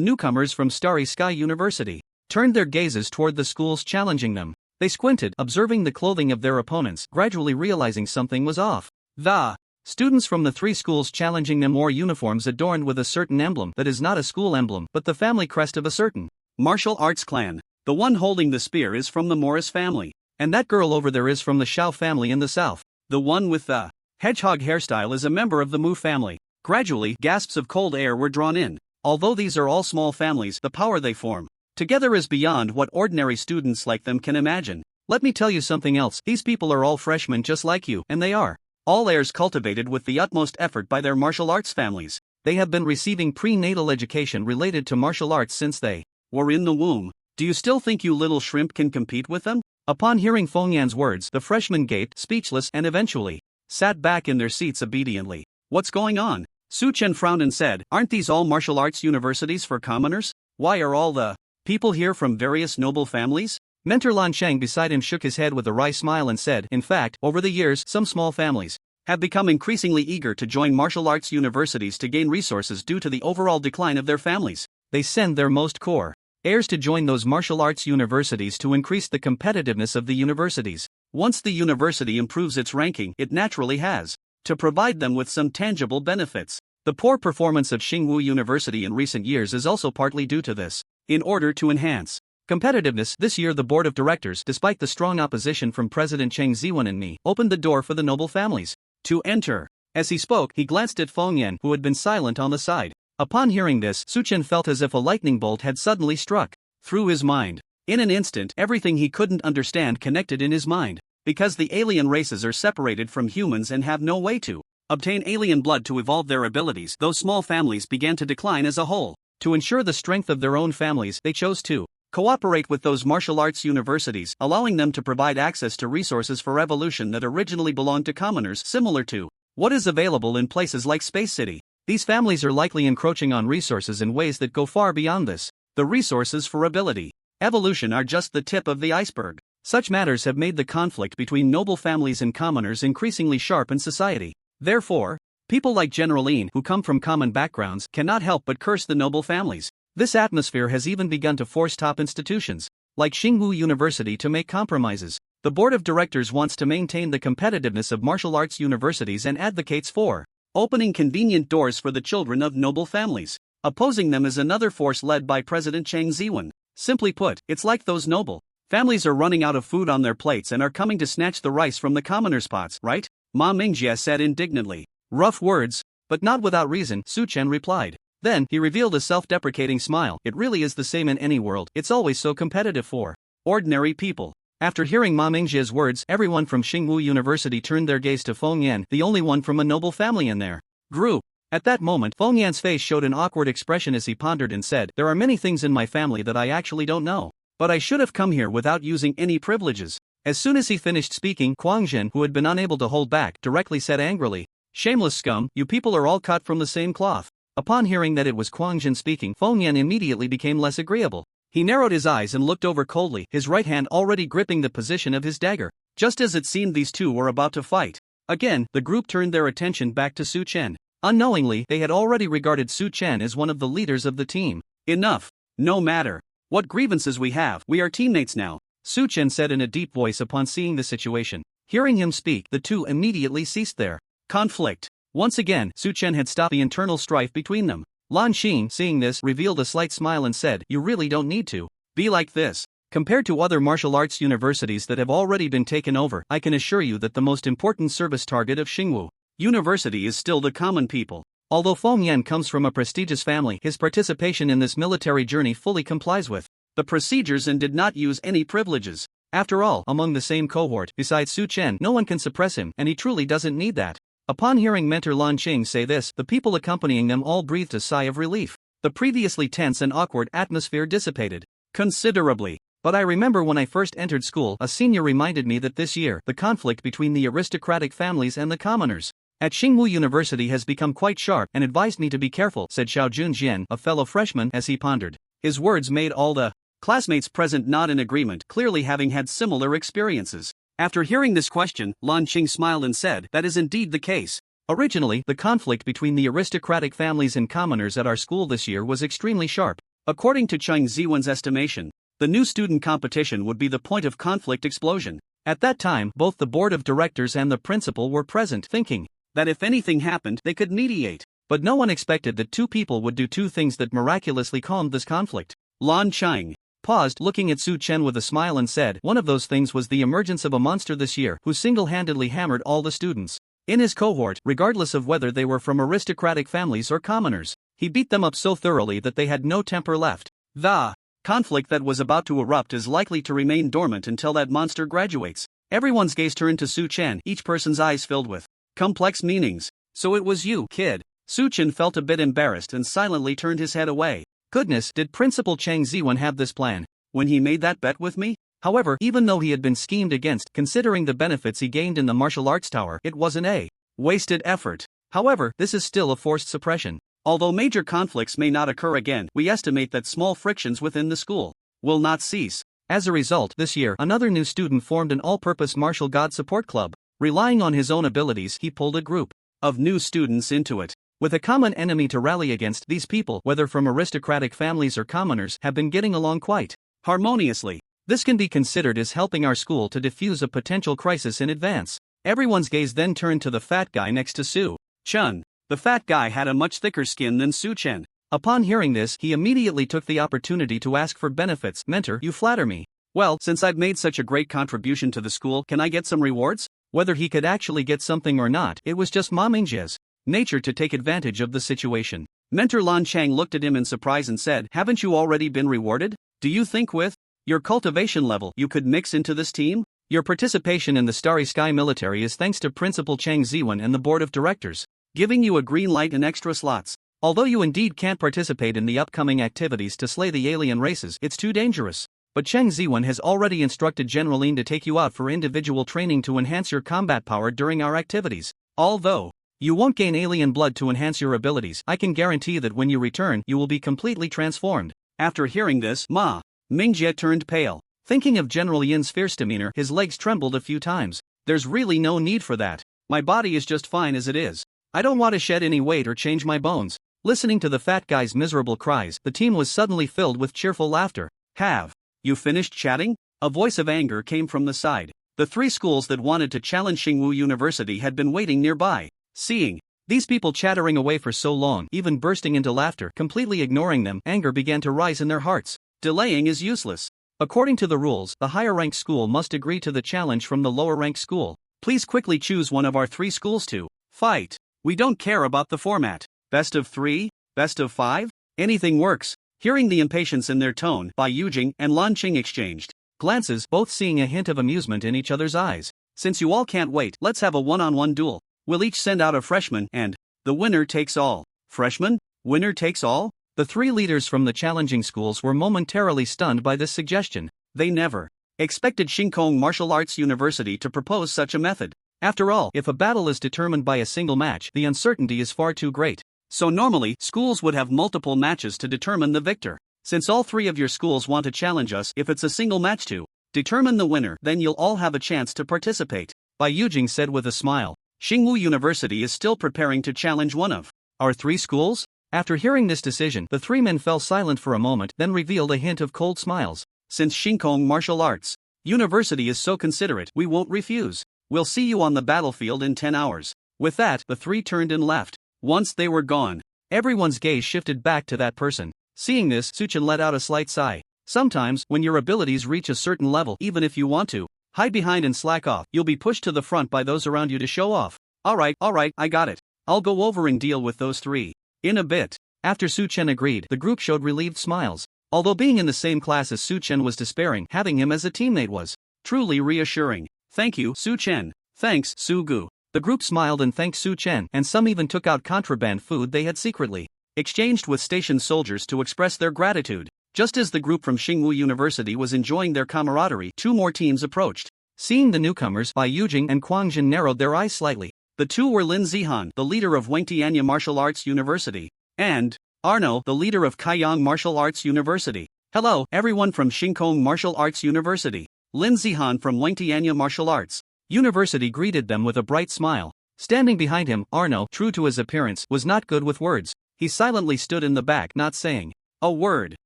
newcomers from Starry Sky University turned their gazes toward the schools challenging them. They squinted, observing the clothing of their opponents, gradually realizing something was off. The students from the 3 schools challenging them wore uniforms adorned with a certain emblem that is not a school emblem but the family crest of a certain martial arts clan. The one holding the spear is from the Morris family, and that girl over there is from the Shao family in the south. The one with the hedgehog hairstyle is a member of the Mu family. Gradually, gasps of cold air were drawn in. Although these are all small families, the power they form together is beyond what ordinary students like them can imagine. Let me tell you something else, these people are all freshmen just like you, and they are all heirs cultivated with the utmost effort by their martial arts families. They have been receiving prenatal education related to martial arts since they were in the womb. Do you still think you little shrimp can compete with them? Upon hearing Fengyan's words, the freshmen gaped, speechless, and eventually sat back in their seats obediently. What's going on? Chen frowned and said, "Aren't these all martial arts universities for commoners? Why are all the people here from various noble families?" Mentor Lan Sheng beside him shook his head with a wry smile and said, "In fact, over the years, some small families have become increasingly eager to join martial arts universities to gain resources due to the overall decline of their families. They send their most core heirs to join those martial arts universities to increase the competitiveness of the universities. Once the university improves its ranking, it naturally has to provide them with some tangible benefits. The poor performance of Xingwu University in recent years is also partly due to this. In order to enhance competitiveness, this year the board of directors, despite the strong opposition from President Cheng Ziwen and me, opened the door for the noble families to enter." As he spoke, he glanced at Fengyan, who had been silent on the side. Upon hearing this, Chen felt as if a lightning bolt had suddenly struck through his mind. In an instant, everything he couldn't understand connected in his mind. Because the alien races are separated from humans and have no way to obtain alien blood to evolve their abilities, those small families began to decline as a whole. To ensure the strength of their own families, they chose to cooperate with those martial arts universities, allowing them to provide access to resources for evolution that originally belonged to commoners, similar to what is available in places like Space City. These families are likely encroaching on resources in ways that go far beyond this. The resources for ability evolution are just the tip of the iceberg. Such matters have made the conflict between noble families and commoners increasingly sharp in society. Therefore, people like General Yin, who come from common backgrounds, cannot help but curse the noble families. This atmosphere has even begun to force top institutions, like Tsinghua University, to make compromises. The board of directors wants to maintain the competitiveness of martial arts universities and advocates for opening convenient doors for the children of noble families. Opposing them is another force led by President Chang Ziwen. Simply put, it's like those noble families are running out of food on their plates and are coming to snatch the rice from the commoners' pots, right? Ma Mingjie said indignantly. Rough words, but not without reason, Su Chen replied. Then, he revealed a self-deprecating smile. It really is the same in any world. It's always so competitive for ordinary people. After hearing Ma Mingjie's words, everyone from Tsinghua University turned their gaze to Feng Yan, the only one from a noble family in their group. At that moment, Feng Yan's face showed an awkward expression as he pondered and said, "There are many things in my family that I actually don't know. But I should have come here without using any privileges." As soon as he finished speaking, Kuang Jin, who had been unable to hold back, directly said angrily, "Shameless scum, you people are all cut from the same cloth." Upon hearing that it was Kuang Jin speaking, Feng Yan immediately became less agreeable. He narrowed his eyes and looked over coldly, his right hand already gripping the position of his dagger. Just as it seemed these two were about to fight again, the group turned their attention back to Su Chen. Unknowingly, they had already regarded Su Chen as one of the leaders of the team. "Enough. No matter what grievances we have, we are teammates now," Su Chen said in a deep voice upon seeing the situation. Hearing him speak, the two immediately ceased their conflict. Once again, Su Chen had stopped the internal strife between them. Lan Xing, seeing this, revealed a slight smile and said, "You really don't need to be like this. Compared to other martial arts universities that have already been taken over, I can assure you that the most important service target of Tsinghua University is still the common people." Although Feng Yan comes from a prestigious family, his participation in this military journey fully complies with the procedures and did not use any privileges. After all, among the same cohort, besides Su Chen, no one can suppress him, and he truly doesn't need that. Upon hearing mentor Lan Qing say this, the people accompanying them all breathed a sigh of relief. The previously tense and awkward atmosphere dissipated considerably. But I remember when I first entered school, a senior reminded me that this year, the conflict between the aristocratic families and the commoners at Tsinghua University has become quite sharp and advised me to be careful, said Xiao Junjian, a fellow freshman, as he pondered. His words made all the classmates present nod in agreement, clearly having had similar experiences. After hearing this question, Lan Qing smiled and said, "That is indeed the case. Originally, the conflict between the aristocratic families and commoners at our school this year was extremely sharp. According to Chang Ziwen's estimation, the new student competition would be the point of conflict explosion. At that time, both the board of directors and the principal were present, thinking that if anything happened, they could mediate. But no one expected that two people would do two things that miraculously calmed this conflict." Lan Qing paused, looking at Su Chen with a smile and said, "One of those things was the emergence of a monster this year who single-handedly hammered all the students in his cohort, regardless of whether they were from aristocratic families or commoners. He beat them up so thoroughly that they had no temper left. The conflict that was about to erupt is likely to remain dormant until that monster graduates." Everyone's gaze turned to Su Chen, each person's eyes filled with complex meanings. "So it was you, kid." Su Chen felt a bit embarrassed and silently turned his head away. Goodness, did Principal Chang Ziwen have this plan when he made that bet with me? However, even though he had been schemed against, considering the benefits he gained in the martial arts tower, it wasn't a wasted effort. However, this is still a forced suppression. Although major conflicts may not occur again, we estimate that small frictions within the school will not cease. As a result, this year, another new student formed an all-purpose martial god support club. Relying on his own abilities, he pulled a group of new students into it. With a common enemy to rally against, these people, whether from aristocratic families or commoners, have been getting along quite harmoniously. This can be considered as helping our school to defuse a potential crisis in advance. Everyone's gaze then turned to the fat guy next to Su Chen. The fat guy had a much thicker skin than Su Chen. Upon hearing this, he immediately took the opportunity to ask for benefits. "Mentor, you flatter me. Well, since I've made such a great contribution to the school, can I get some rewards?" Whether he could actually get something or not, it was just Ma Mingjie's nature to take advantage of the situation. Mentor Lan Chang looked at him in surprise and said, "Haven't you already been rewarded? Do you think with your cultivation level you could mix into this team? Your participation in the Starry Sky military is thanks to Principal Chang Ziwan and the board of directors, giving you a green light and extra slots. Although you indeed can't participate in the upcoming activities to slay the alien races, it's too dangerous. But Cheng Ziwan has already instructed General Lin to take you out for individual training to enhance your combat power during our activities. Although you won't gain alien blood to enhance your abilities, I can guarantee that when you return, you will be completely transformed. After hearing this, Ma Mingjie turned pale. Thinking of General Yin's fierce demeanor, his legs trembled a few times. There's really no need for that. My body is just fine as it is. I don't want to shed any weight or change my bones. Listening to the fat guy's miserable cries, the team was suddenly filled with cheerful laughter. Have you finished chatting? A voice of anger came from the side. The three schools that wanted to challenge Xingwu University had been waiting nearby. Seeing these people chattering away for so long, even bursting into laughter, completely ignoring them, anger began to rise in their hearts. Delaying is useless. According to the rules, the higher-ranked school must agree to the challenge from the lower-ranked school. Please quickly choose one of our three schools to fight. We don't care about the format. Best of 3? Best of 5? Anything works. Hearing the impatience in their tone, Bai Yujing and Lan Qing exchanged glances, both seeing a hint of amusement in each other's eyes. Since you all can't wait, let's have a one-on-one duel. We'll each send out a freshman, and the winner takes all. Freshman? Winner takes all? The three leaders from the challenging schools were momentarily stunned by this suggestion. They never expected Xingkong Martial Arts University to propose such a method. After all, if a battle is determined by a single match, the uncertainty is far too great. So normally, schools would have multiple matches to determine the victor. Since all three of your schools want to challenge us, if it's a single match to determine the winner, then you'll all have a chance to participate. Bai Yujing said with a smile. Xingwu University is still preparing to challenge one of our three schools? After hearing this decision, the three men fell silent for a moment, then revealed a hint of cold smiles. Since Xingkong Martial Arts University is so considerate, we won't refuse. We'll see you on the battlefield in 10 hours. With that, the three turned and left. Once they were gone, everyone's gaze shifted back to that person. Seeing this, Suchen let out a slight sigh. Sometimes, when your abilities reach a certain level, even if you want to hide behind and slack off, you'll be pushed to the front by those around you to show off. Alright, I got it. I'll go over and deal with those three in a bit. After Su Chen agreed, the group showed relieved smiles. Although being in the same class as Su Chen was despairing, having him as a teammate was truly reassuring. Thank you, Su Chen. Thanks, Su Gu. The group smiled and thanked Su Chen, and some even took out contraband food they had secretly exchanged with station soldiers to express their gratitude. Just as the group from Xingwu University was enjoying their camaraderie, two more teams approached. Seeing the newcomers, Bai Yujing and Quang Jin narrowed their eyes slightly. The two were Lin Zihan, the leader of Wengtianya Martial Arts University, and Arno, the leader of Kaiyang Martial Arts University. Hello, everyone from Xingkong Martial Arts University. Lin Zihan from Wengtianya Martial Arts University greeted them with a bright smile. Standing behind him, Arno, true to his appearance, was not good with words. He silently stood in the back, not saying a word.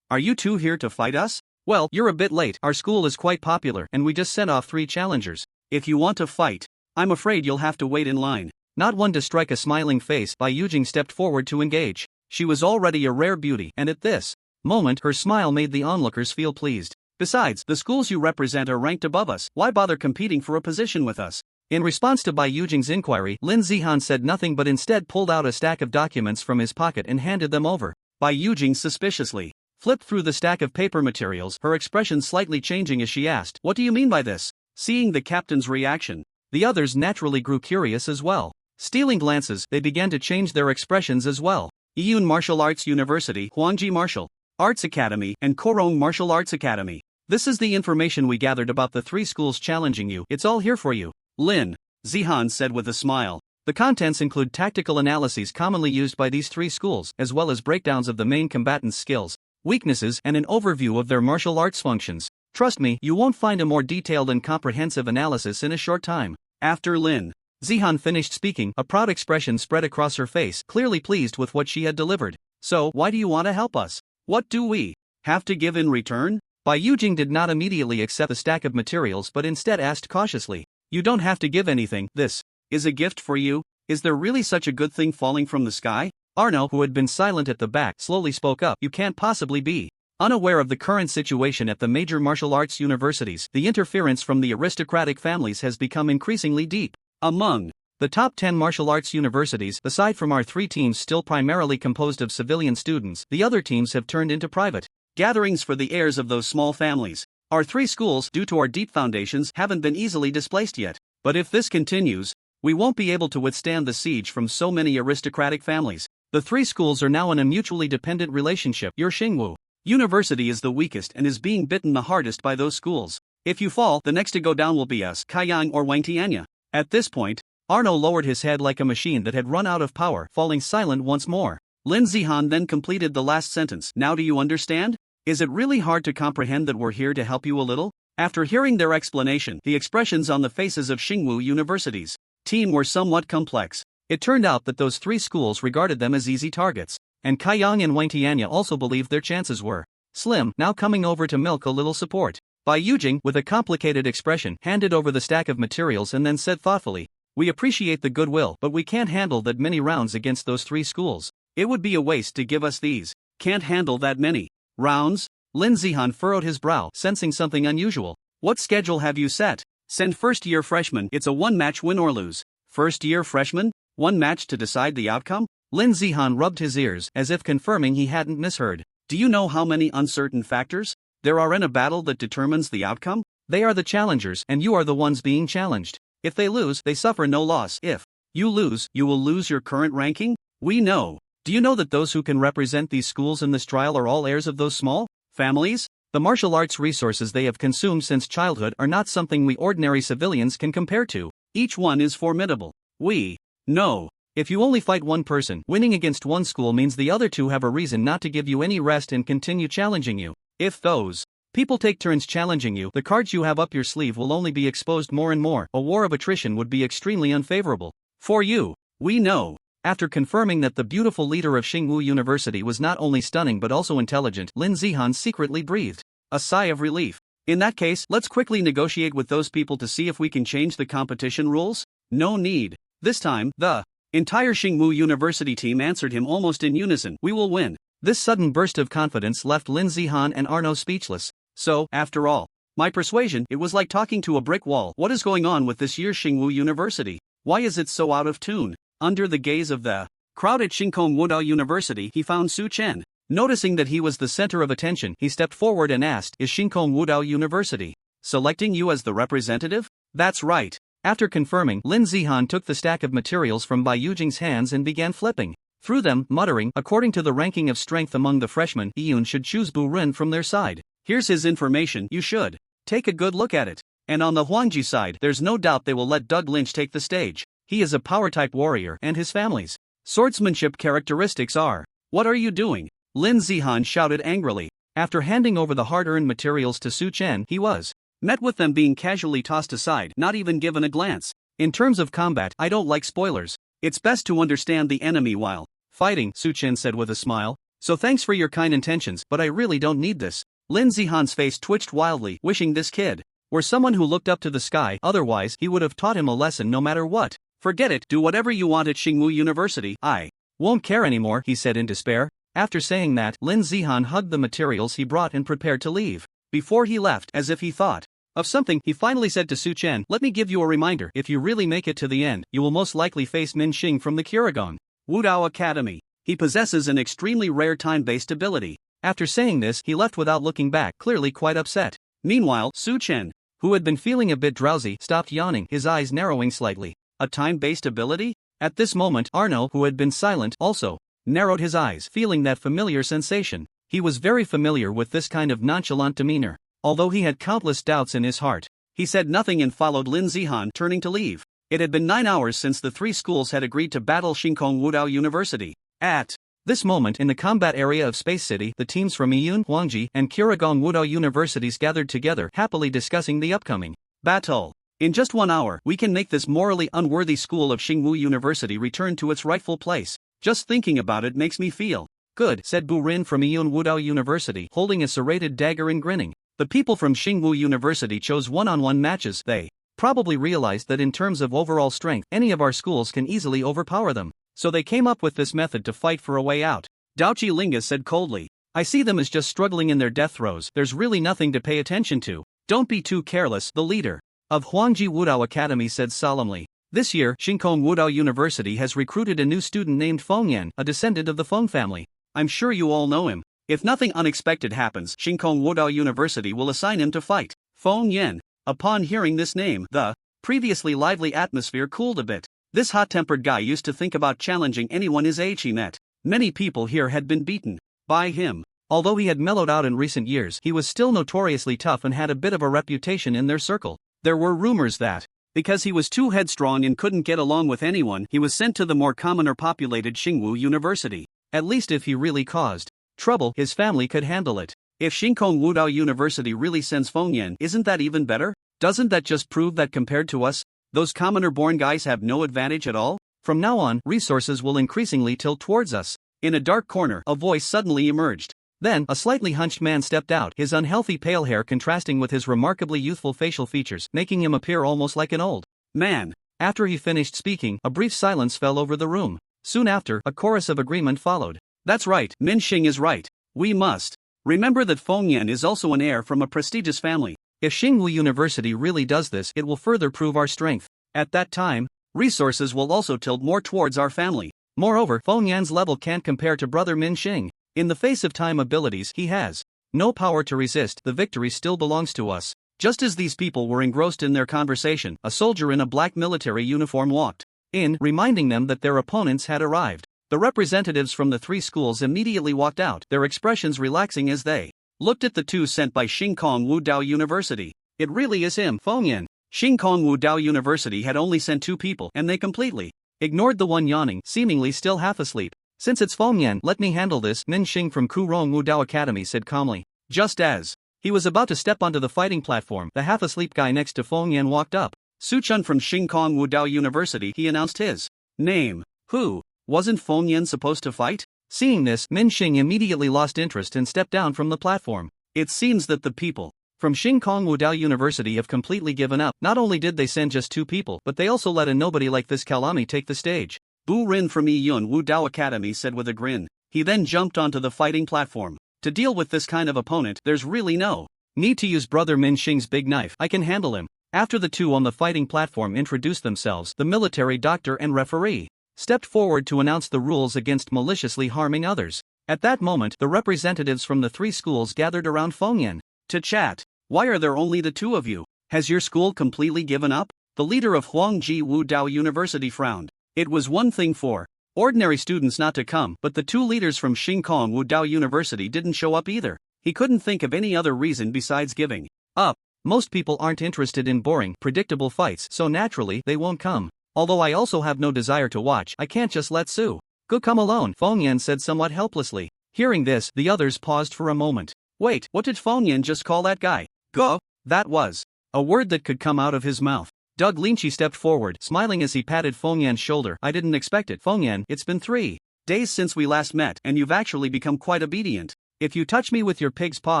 Are you two here to fight us? Well, you're a bit late. Our school is quite popular, and we just sent off 3 challengers. If you want to fight, I'm afraid you'll have to wait in line. Not one to strike a smiling face, Bai Yujing stepped forward to engage. She was already a rare beauty, and at this moment, her smile made the onlookers feel pleased. Besides, the schools you represent are ranked above us. Why bother competing for a position with us? In response to Bai Yujing's inquiry, Lin Zihan said nothing but instead pulled out a stack of documents from his pocket and handed them over. Bai Yujing suspiciously flipped through the stack of paper materials, her expression slightly changing as she asked, "What do you mean by this?" Seeing the captain's reaction, the others naturally grew curious as well. Stealing glances, they began to change their expressions as well. Yiyun Martial Arts University, Huangji Martial Arts Academy, and Korong Martial Arts Academy. This is the information we gathered about the 3 schools challenging you. It's all here for you. Lin Zihan said with a smile. The contents include tactical analyses commonly used by these 3 schools, as well as breakdowns of the main combatants' skills, weaknesses, and an overview of their martial arts functions. Trust me, you won't find a more detailed and comprehensive analysis in a short time. After Lin Zihan finished speaking, a proud expression spread across her face, clearly pleased with what she had delivered. So, why do you want to help us? What do we have to give in return? Bai Yujing did not immediately accept the stack of materials but instead asked cautiously. You don't have to give anything. This is a gift for you. Is there really such a good thing falling from the sky? Arno, who had been silent at the back, slowly spoke up. You can't possibly be unaware of the current situation at the major martial arts universities. The interference from the aristocratic families has become increasingly deep. Among the top 10 martial arts universities, aside from our 3 teams still primarily composed of civilian students, the other teams have turned into private gatherings for the heirs of those small families. Our three schools, due to our deep foundations, haven't been easily displaced yet. But if this continues, we won't be able to withstand the siege from so many aristocratic families. The three schools are now in a mutually dependent relationship. Your Xingwu University is the weakest and is being bitten the hardest by those schools. If you fall, the next to go down will be us, Kaiyang or Wang Tianya. At this point, Arno lowered his head like a machine that had run out of power, falling silent once more. Lin Zihan then completed the last sentence. Now do you understand? Is it really hard to comprehend that we're here to help you a little? After hearing their explanation, the expressions on the faces of Xingwu University's team were somewhat complex. It turned out that those three schools regarded them as easy targets, and Kaiyang and Wang Tianya also believed their chances were slim. Now coming over to milk a little support. Bai Yujing, with a complicated expression, handed over the stack of materials and then said thoughtfully, "We appreciate the goodwill, but we can't handle that many rounds against those three schools. It would be a waste to give us these. Can't handle that many rounds?" Lin Zihan furrowed his brow, sensing something unusual. "What schedule have you set?" "Send first-year freshmen. It's a one-match win or lose." "First-year freshmen? One match to decide the outcome?" Lin Zihan rubbed his ears, as if confirming he hadn't misheard. "Do you know how many uncertain factors there are in a battle that determines the outcome? They are the challengers, and you are the ones being challenged. If they lose, they suffer no loss. If you lose, you will lose your current ranking? We know. Do you know that those who can represent these schools in this trial are all heirs of those small families? The martial arts resources they have consumed since childhood are not something we ordinary civilians can compare to. Each one is formidable. We know. If you only fight one person, winning against one school means the other two have a reason not to give you any rest and continue challenging you. If those people take turns challenging you, the cards you have up your sleeve will only be exposed more and more. A war of attrition would be extremely unfavorable for you. We know." After confirming that the beautiful leader of Xingwu University was not only stunning but also intelligent, Lin Zihan secretly breathed a sigh of relief. "In that case, let's quickly negotiate with those people to see if we can change the competition rules." "No need." This time, the entire Xingwu University team answered him almost in unison. "We will win." This sudden burst of confidence left Lin Zihan and Arno speechless. So, after all, my persuasion, it was like talking to a brick wall. What is going on with this year's Xingwu University? Why is it so out of tune? Under the gaze of the crowd at Xingkong Wudao University, he found Su Chen. Noticing that he was the center of attention, he stepped forward and asked, "Is Xingkong Wudao University selecting you as the representative?" "That's right." After confirming, Lin Zihan took the stack of materials from Bai Yujing's hands and began flipping through them, muttering, "According to the ranking of strength among the freshmen, Iyun should choose Bu Ren from their side. Here's his information, you should take a good look at it. And on the Huangji side, there's no doubt they will let Doug Lynch take the stage. He is a power-type warrior, and his family's swordsmanship characteristics are..." "What are you doing?" Lin Zihan shouted angrily. After handing over the hard-earned materials to Su Chen, he was met with them being casually tossed aside, not even given a glance. "In terms of combat, I don't like spoilers. It's best to understand the enemy while fighting," Su Chen said with a smile. "So thanks for your kind intentions, but I really don't need this." Lin Zihan's face twitched wildly, wishing this kid were someone who looked up to the sky, otherwise he would have taught him a lesson no matter what. "Forget it, do whatever you want at Xingwu University. I won't care anymore," he said in despair. After saying that, Lin Zihan hugged the materials he brought and prepared to leave. Before he left, as if he thought of something, he finally said to Su Chen, "Let me give you a reminder. If you really make it to the end, you will most likely face Min Xing from the Kurogong Wudao Academy. He possesses an extremely rare time-based ability." After saying this, he left without looking back, clearly quite upset. Meanwhile, Su Chen, who had been feeling a bit drowsy, stopped yawning, his eyes narrowing slightly. A time-based ability? At this moment, Arno, who had been silent, also narrowed his eyes, feeling that familiar sensation. He was very familiar with this kind of nonchalant demeanor. Although he had countless doubts in his heart, he said nothing and followed Lin Zihan, turning to leave. It had been 9 hours since the three schools had agreed to battle Xingkong Wudao University. At this moment in the combat area of Space City, the teams from Iyun, Huangji, and Kurogong Wudao Universities gathered together, happily discussing the upcoming battle. "In just 1 hour, we can make this morally unworthy school of Xingwu University return to its rightful place. Just thinking about it makes me feel good," said Bu Rin from Iyun Wudao University, holding a serrated dagger and grinning. The people from Xingwu University chose one-on-one matches. They probably realized that in terms of overall strength, any of our schools can easily overpower them. So they came up with this method to fight for a way out. Daochi Linga said coldly, "I see them as just struggling in their death throes. There's really nothing to pay attention to." "Don't be too careless," the leader of Huangji Wudao Academy said solemnly. "This year, Xingkong Wudao University has recruited a new student named Feng Yan, a descendant of the Feng family. I'm sure you all know him. If nothing unexpected happens, Shinkong Wudao University will assign him to fight Feng Yan. Upon hearing this name, the previously lively atmosphere cooled a bit. This hot-tempered guy used to think about challenging anyone his age he met. Many people here had been beaten by him. Although he had mellowed out in recent years, he was still notoriously tough and had a bit of a reputation in their circle. There were rumors that, because he was too headstrong and couldn't get along with anyone, he was sent to the more commoner populated Xingwu University. At least if he really caused trouble, his family could handle it. If Shinkong Wudao University really sends Feng Yan, isn't that even better? Doesn't that just prove that compared to us, those commoner-born guys have no advantage at all? From now on, resources will increasingly tilt towards us. In a dark corner, a voice suddenly emerged. Then, a slightly hunched man stepped out, his unhealthy pale hair contrasting with his remarkably youthful facial features, making him appear almost like an old man. After he finished speaking, a brief silence fell over the room. Soon after, a chorus of agreement followed. That's right, Min Xing is right. We must remember that Feng Yan is also an heir from a prestigious family. If Xingwu University really does this, it will further prove our strength. At that time, resources will also tilt more towards our family. Moreover, Feng Yan's level can't compare to brother Min Xing. In the face of time abilities, he has no power to resist. The victory still belongs to us. Just as these people were engrossed in their conversation, a soldier in a black military uniform walked in, reminding them that their opponents had arrived. The representatives from the three schools immediately walked out, their expressions relaxing as they looked at the two sent by Shinkong Wudao University. It really is him, Feng Yan. Shinkong Wudao University had only sent 2 people, and they completely ignored the one yawning, seemingly still half asleep. Since it's Feng Yan, let me handle this, Min Xing from Kurong Wudao Academy said calmly. Just as he was about to step onto the fighting platform, the half-asleep guy next to Feng Yan walked up. Su Chun from Shinkong Wudao University, he announced his name. Who? Wasn't Feng Yan supposed to fight? Seeing this, Min Xing immediately lost interest and stepped down from the platform. It seems that the people from Shinkong Wudao University have completely given up. Not only did they send just 2 people, but they also let a nobody like this Kalami take the stage. Bu Rin from Yun Wudao Academy said with a grin. He then jumped onto the fighting platform. To deal with this kind of opponent, there's really no need to use brother Min Xing's big knife. I can handle him. After the two on the fighting platform introduced themselves, the military doctor and referee stepped forward to announce the rules against maliciously harming others. At that moment, the representatives from the 3 schools gathered around Feng Yan to chat. Why are there only the 2 of you? Has your school completely given up? The leader of Huangji Wudao University frowned. It was one thing for ordinary students not to come, but the 2 leaders from Shinkong Wudao University didn't show up either. He couldn't think of any other reason besides giving up. Most people aren't interested in boring, predictable fights, so naturally, they won't come. Although I also have no desire to watch, I can't just let Su Go come alone, Feng Yan said somewhat helplessly. Hearing this, the others paused for a moment. Wait, what did Feng Yan just call that guy? Go? That was a word that could come out of his mouth. Doug Linchi stepped forward, smiling as he patted Feng Yan's shoulder. I didn't expect it, Feng Yan. It's been 3 days since we last met, and you've actually become quite obedient. If you touch me with your pig's paw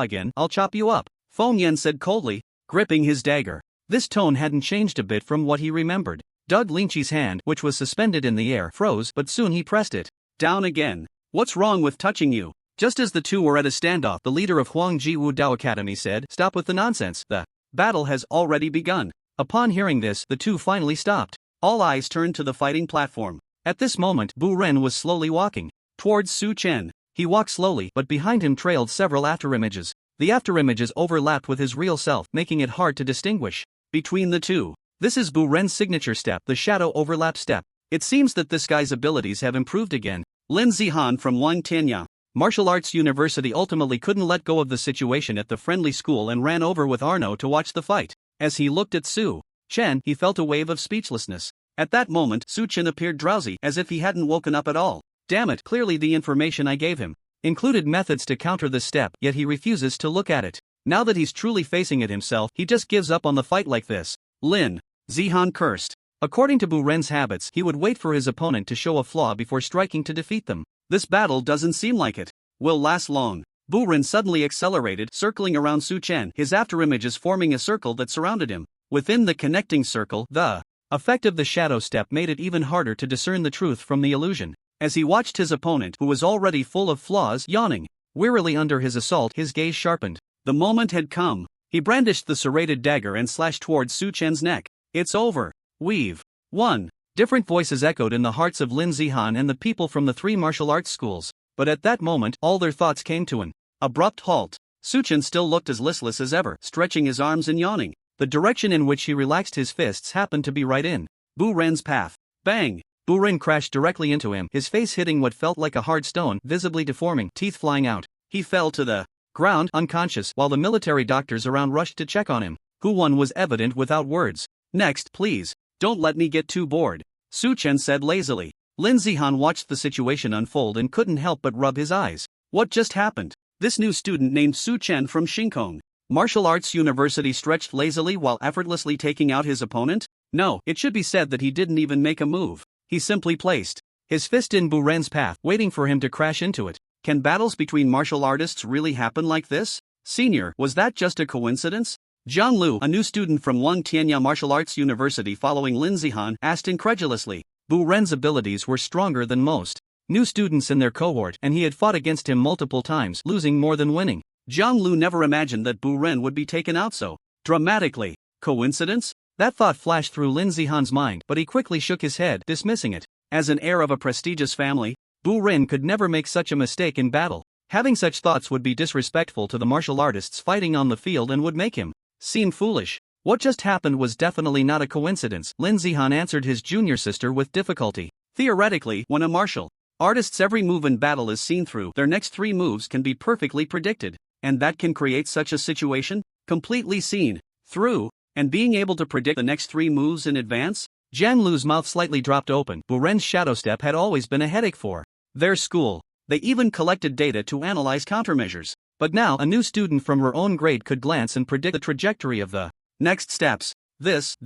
again, I'll chop you up, Feng Yan said coldly, gripping his dagger. This tone hadn't changed a bit from what he remembered. Doug Linchi's hand, which was suspended in the air, froze, but soon he pressed it down again. What's wrong with touching you? Just as the two were at a standoff, the leader of Huangji Wudao Academy said, Stop with the nonsense, the battle has already begun. Upon hearing this, the two finally stopped. All eyes turned to the fighting platform. At this moment, Bu Ren was slowly walking towards Su Chen. He walked slowly, but behind him trailed several afterimages. The afterimages overlapped with his real self, making it hard to distinguish between the two. This is Bu Ren's signature step, the shadow overlap step. It seems that this guy's abilities have improved again. Lin Zihan from Wang Tianya Martial Arts University ultimately couldn't let go of the situation at the friendly school and ran over with Arno to watch the fight. As he looked at Su Chen, he felt a wave of speechlessness. At that moment, Su Chen appeared drowsy, as if he hadn't woken up at all. Damn it, clearly the information I gave him included methods to counter this step, yet he refuses to look at it. Now that he's truly facing it himself, he just gives up on the fight like this. Lin Zihan cursed. According to Bu Ren's habits, he would wait for his opponent to show a flaw before striking to defeat them. This battle doesn't seem like it will last long. Bu Ren suddenly accelerated, circling around Su Chen, his afterimages forming a circle that surrounded him. Within the connecting circle, the effect of the shadow step made it even harder to discern the truth from the illusion. As he watched his opponent, who was already full of flaws, yawning wearily under his assault, his gaze sharpened. The moment had come. He brandished the serrated dagger and slashed towards Su Chen's neck. It's over. We've won. Different voices echoed in the hearts of Lin Zihan and the people from the 3 martial arts schools. But at that moment, all their thoughts came to an Abrupt halt. Su Chen still looked as listless as ever, stretching his arms and yawning. The direction in which he relaxed his fists happened to be right in Bu Ren's path. Bang! Bu Ren crashed directly into him, his face hitting what felt like a hard stone, visibly deforming, teeth flying out. He fell to the ground, unconscious, while the military doctors around rushed to check on him. Who won was evident without words. Next, please. Don't let me get too bored, Su Chen said lazily. Lin Zihan watched the situation unfold and couldn't help but rub his eyes. What just happened? This new student named Su Chen from Shinkong Martial Arts University stretched lazily while effortlessly taking out his opponent? No, it should be said that he didn't even make a move. He simply placed his fist in Bu Ren's path, waiting for him to crash into it. Can battles between martial artists really happen like this? Senior, was that just a coincidence? Zhang Lu, a new student from Wang Tianya Martial Arts University following Lin Zihan, asked incredulously. Bu Ren's abilities were stronger than most new students in their cohort, and he had fought against him multiple times, losing more than winning. Zhang Lu never imagined that Bu Ren would be taken out so dramatically. Coincidence? That thought flashed through Lin Zihan's mind, but he quickly shook his head, dismissing it. As an heir of a prestigious family, Bu Ren could never make such a mistake in battle. Having such thoughts would be disrespectful to the martial artists fighting on the field and would make him seem foolish. What just happened was definitely not a coincidence, Lin Zihan answered his junior sister with difficulty. Theoretically, when a martial artist's every move in battle is seen through, their next 3 moves can be perfectly predicted. And that can create such a situation? Completely seen through, and being able to predict the next 3 moves in advance? Zhang Lu's mouth slightly dropped open. Bu Ren's shadow step had always been a headache for their school. They even collected data to analyze countermeasures. But now, a new student from her own grade could glance and predict the trajectory of the next steps. This,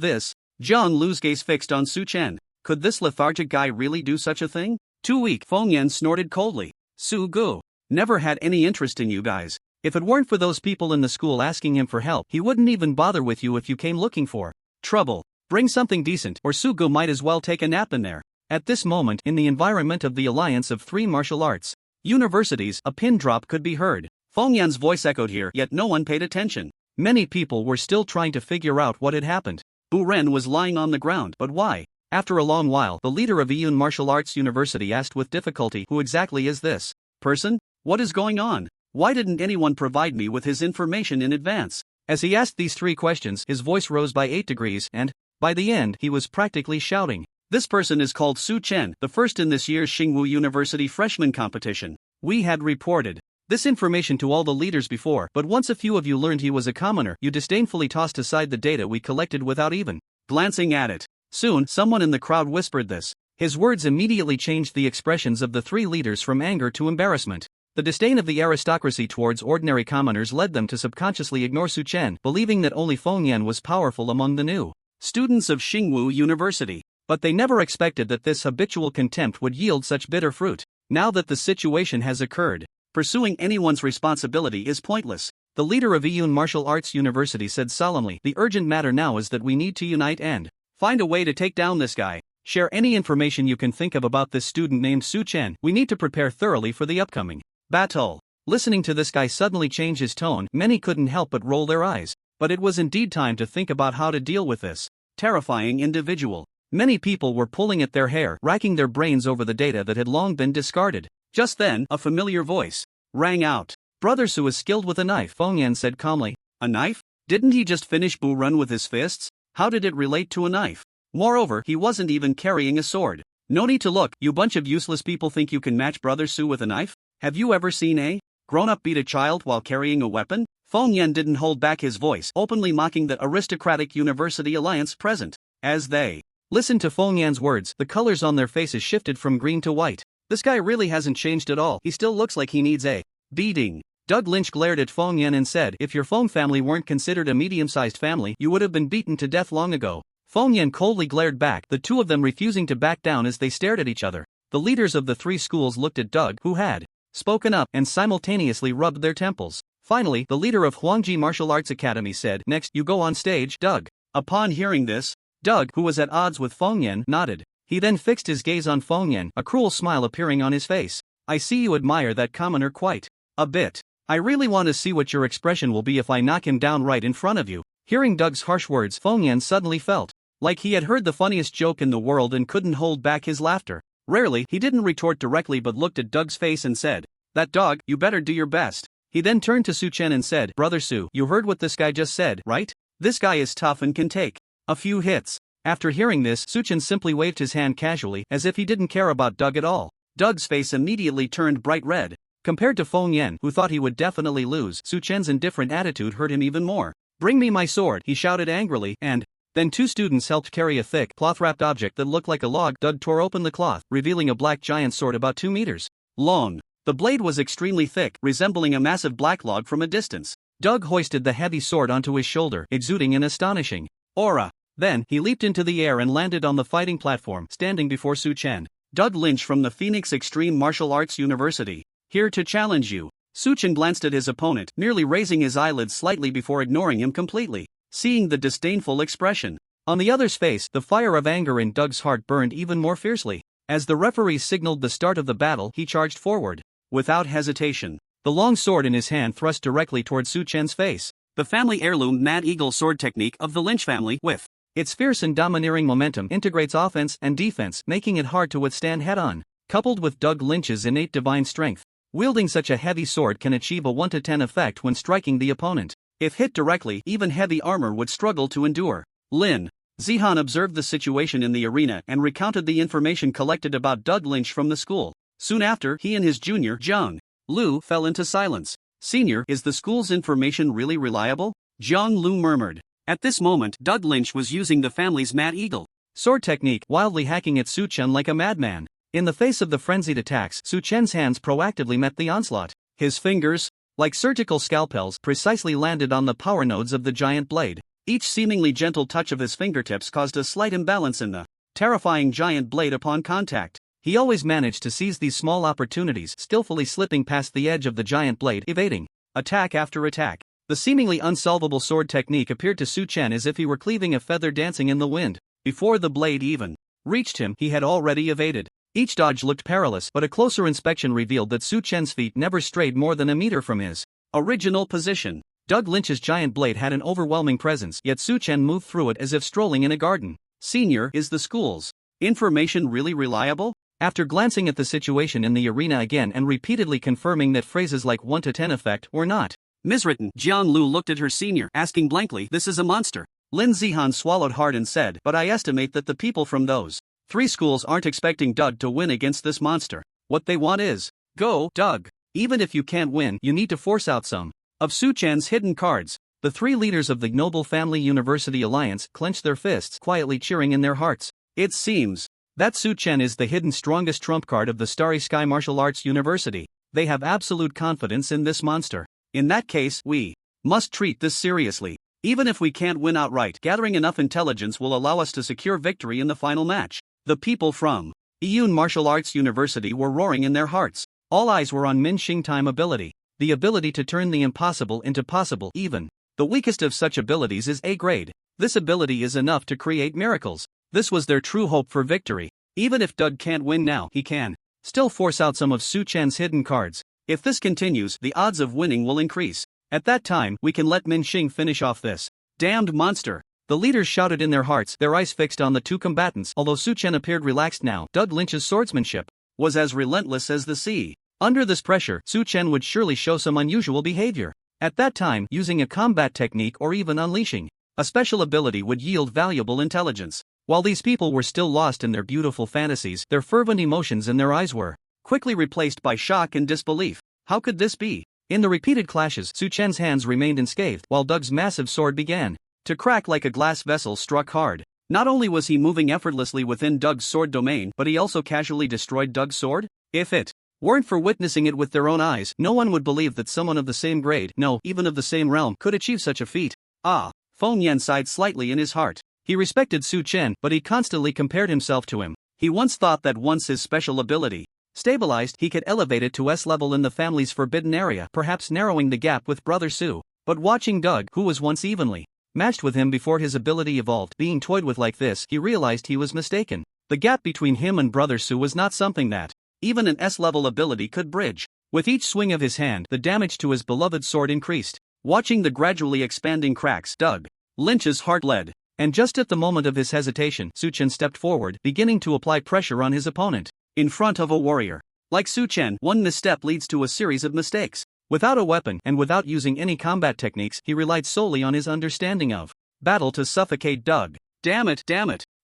Zhang Lu's gaze fixed on Su Chen. Could this lethargic guy really do such a thing? Too weak, Feng Yan snorted coldly. Su Gu never had any interest in you guys. If it weren't for those people in the school asking him for help, he wouldn't even bother with you if you came looking for trouble. Bring something decent, or Su Gu might as well take a nap in there. At this moment, in the environment of the alliance of 3 martial arts universities, a pin drop could be heard. Feng Yan's voice echoed here, yet no one paid attention. Many people were still trying to figure out what had happened. Bu Ren was lying on the ground, but why? After a long while, the leader of Yun Martial Arts University asked with difficulty, who exactly is this person? What is going on? Why didn't anyone provide me with his information in advance? As he asked these 3 questions, his voice rose by 8 degrees and, by the end, he was practically shouting. This person is called Su Chen, the first in this year's Xingwu University freshman competition. We had reported this information to all the leaders before, but once a few of you learned he was a commoner, you disdainfully tossed aside the data we collected without even glancing at it. Soon, someone in the crowd whispered this. His words immediately changed the expressions of the 3 leaders from anger to embarrassment. The disdain of the aristocracy towards ordinary commoners led them to subconsciously ignore Su Chen, believing that only Feng Yan was powerful among the new students of Xingwu University. But they never expected that this habitual contempt would yield such bitter fruit. Now that the situation has occurred, pursuing anyone's responsibility is pointless. The leader of Yun Martial Arts University said solemnly, the urgent matter now is that we need to unite and find a way to take down this guy. Share any information you can think of about this student named Su Chen. We need to prepare thoroughly for the upcoming battle. Listening to this guy suddenly change his tone, many couldn't help but roll their eyes. But it was indeed time to think about how to deal with this terrifying individual. Many people were pulling at their hair, racking their brains over the data that had long been discarded. Just then, a familiar voice rang out. Brother Su is skilled with a knife, Feng Yan said calmly. A knife? Didn't he just finish Bu Ren with his fists? How did it relate to a knife? Moreover, he wasn't even carrying a sword. No need to look, you bunch of useless people think you can match Brother Su with a knife? Have you ever seen a grown-up beat a child while carrying a weapon? Feng Yan didn't hold back his voice, openly mocking the aristocratic university alliance present. As they listened to Feng Yan's words, the colors on their faces shifted from green to white. This guy really hasn't changed at all, he still looks like he needs a beating. Doug Lynch glared at Feng Yan and said, if your Feng family weren't considered a medium-sized family, you would have been beaten to death long ago. Feng Yan coldly glared back, the 2 of them refusing to back down as they stared at each other. The leaders of the 3 schools looked at Doug, who had spoken up, and simultaneously rubbed their temples. Finally, the leader of Huangji Martial Arts Academy said, next, you go on stage, Doug. Upon hearing this, Doug, who was at odds with Feng Yan, nodded. He then fixed his gaze on Feng Yan, a cruel smile appearing on his face. I see you admire that commoner quite a bit. I really want to see what your expression will be if I knock him down right in front of you. Hearing Doug's harsh words, Feng Yan suddenly felt like he had heard the funniest joke in the world and couldn't hold back his laughter. Rarely, he didn't retort directly but looked at Doug's face and said, that dog, you better do your best. He then turned to Su Chen and said, "Brother Su, you heard what this guy just said, right? This guy is tough and can take a few hits." After hearing this, Su Chen simply waved his hand casually as if he didn't care about Doug at all. Doug's face immediately turned bright red. Compared to Feng Yan, who thought he would definitely lose, Su Chen's indifferent attitude hurt him even more. "Bring me my sword," he shouted angrily, and then two students helped carry a thick, cloth-wrapped object that looked like a log. Doug tore open the cloth, revealing a black giant sword about 2 meters long. The blade was extremely thick, resembling a massive black log from a distance. Doug hoisted the heavy sword onto his shoulder, exuding an astonishing aura. Then, he leaped into the air and landed on the fighting platform, standing before Su Chen. "Doug Lynch from the Phoenix Extreme Martial Arts University. Here to challenge you." Su Chen glanced at his opponent, merely raising his eyelids slightly before ignoring him completely. Seeing the disdainful expression on the other's face, the fire of anger in Doug's heart burned even more fiercely. As the referee signaled the start of the battle, he charged forward. Without hesitation, the long sword in his hand thrust directly towards Su Chen's face. The family heirloom Mad Eagle sword technique of the Lynch family, with its fierce and domineering momentum, integrates offense and defense, making it hard to withstand head-on. Coupled with Doug Lynch's innate divine strength, wielding such a heavy sword can achieve a 1-to-10 effect when striking the opponent. If hit directly, even heavy armor would struggle to endure. Lin Zihan observed the situation in the arena and recounted the information collected about Doug Lynch from the school. Soon after, he and his junior, Zhang Lu, fell into silence. "Senior, is the school's information really reliable?" Zhang Lu murmured. At this moment, Doug Lynch was using the family's Mad Eagle sword technique, wildly hacking at Su Chen like a madman. In the face of the frenzied attacks, Su Chen's hands proactively met the onslaught. His fingers, like surgical scalpels, precisely landed on the power nodes of the giant blade. Each seemingly gentle touch of his fingertips caused a slight imbalance in the terrifying giant blade upon contact. He always managed to seize these small opportunities, skillfully slipping past the edge of the giant blade, evading attack after attack. The seemingly unsolvable sword technique appeared to Su Chen as if he were cleaving a feather dancing in the wind. Before the blade even reached him, he had already evaded. Each dodge looked perilous, but a closer inspection revealed that Su Chen's feet never strayed more than a meter from his original position. Doug Lynch's giant blade had an overwhelming presence, yet Su Chen moved through it as if strolling in a garden. "Senior, is the school's information really reliable?" After glancing at the situation in the arena again and repeatedly confirming that phrases like 1-to-10 effect were not miswritten, Jiang Lu looked at her senior, asking blankly, "This is a monster." Lin Zihan swallowed hard and said, "But I estimate that the people from those 3 schools aren't expecting Doug to win against this monster. What they want is, go, Doug. Even if you can't win, you need to force out some of Su Chen's hidden cards." The 3 leaders of the Noble Family University Alliance clenched their fists, quietly cheering in their hearts. It seems that Su Chen is the hidden strongest trump card of the Starry Sky Martial Arts University. They have absolute confidence in this monster. In that case, we must treat this seriously. Even if we can't win outright, gathering enough intelligence will allow us to secure victory in the final match. The people from Iyun Martial Arts University were roaring in their hearts. All eyes were on Min Xing time ability, the ability to turn the impossible into possible. Even the weakest of such abilities is A grade. This ability is enough to create miracles. This was their true hope for victory. Even if Doug can't win now, he can still force out some of Su Chen's hidden cards. If this continues, the odds of winning will increase. At that time, we can let Min Xing finish off this damned monster. The leaders shouted in their hearts, their eyes fixed on the 2 combatants. Although Su Chen appeared relaxed now, Doug Lynch's swordsmanship was as relentless as the sea. Under this pressure, Su Chen would surely show some unusual behavior. At that time, using a combat technique or even unleashing a special ability would yield valuable intelligence. While these people were still lost in their beautiful fantasies, their fervent emotions in their eyes were quickly replaced by shock and disbelief. How could this be? In the repeated clashes, Su Chen's hands remained unscathed, while Doug's massive sword began to crack like a glass vessel struck hard. Not only was he moving effortlessly within Doug's sword domain, but he also casually destroyed Doug's sword? If it weren't for witnessing it with their own eyes, no one would believe that someone of the same grade, no, even of the same realm, could achieve such a feat. Feng Yan sighed slightly in his heart. He respected Su Chen, but he constantly compared himself to him. He once thought that once his special ability stabilized, he could elevate it to S level in the family's forbidden area, perhaps narrowing the gap with Brother Su. But watching Doug, who was once evenly matched with him before his ability evolved, being toyed with like this, he realized he was mistaken. The gap between him and Brother Su was not something that even an S-level ability could bridge. With each swing of his hand, the damage to his beloved sword increased. Watching the gradually expanding cracks, Doug Lynch's heart led. And just at the moment of his hesitation, Su Chen stepped forward, beginning to apply pressure on his opponent. In front of a warrior like Su Chen, one misstep leads to a series of mistakes. Without a weapon and without using any combat techniques, he relied solely on his understanding of battle to suffocate Doug. Damn it,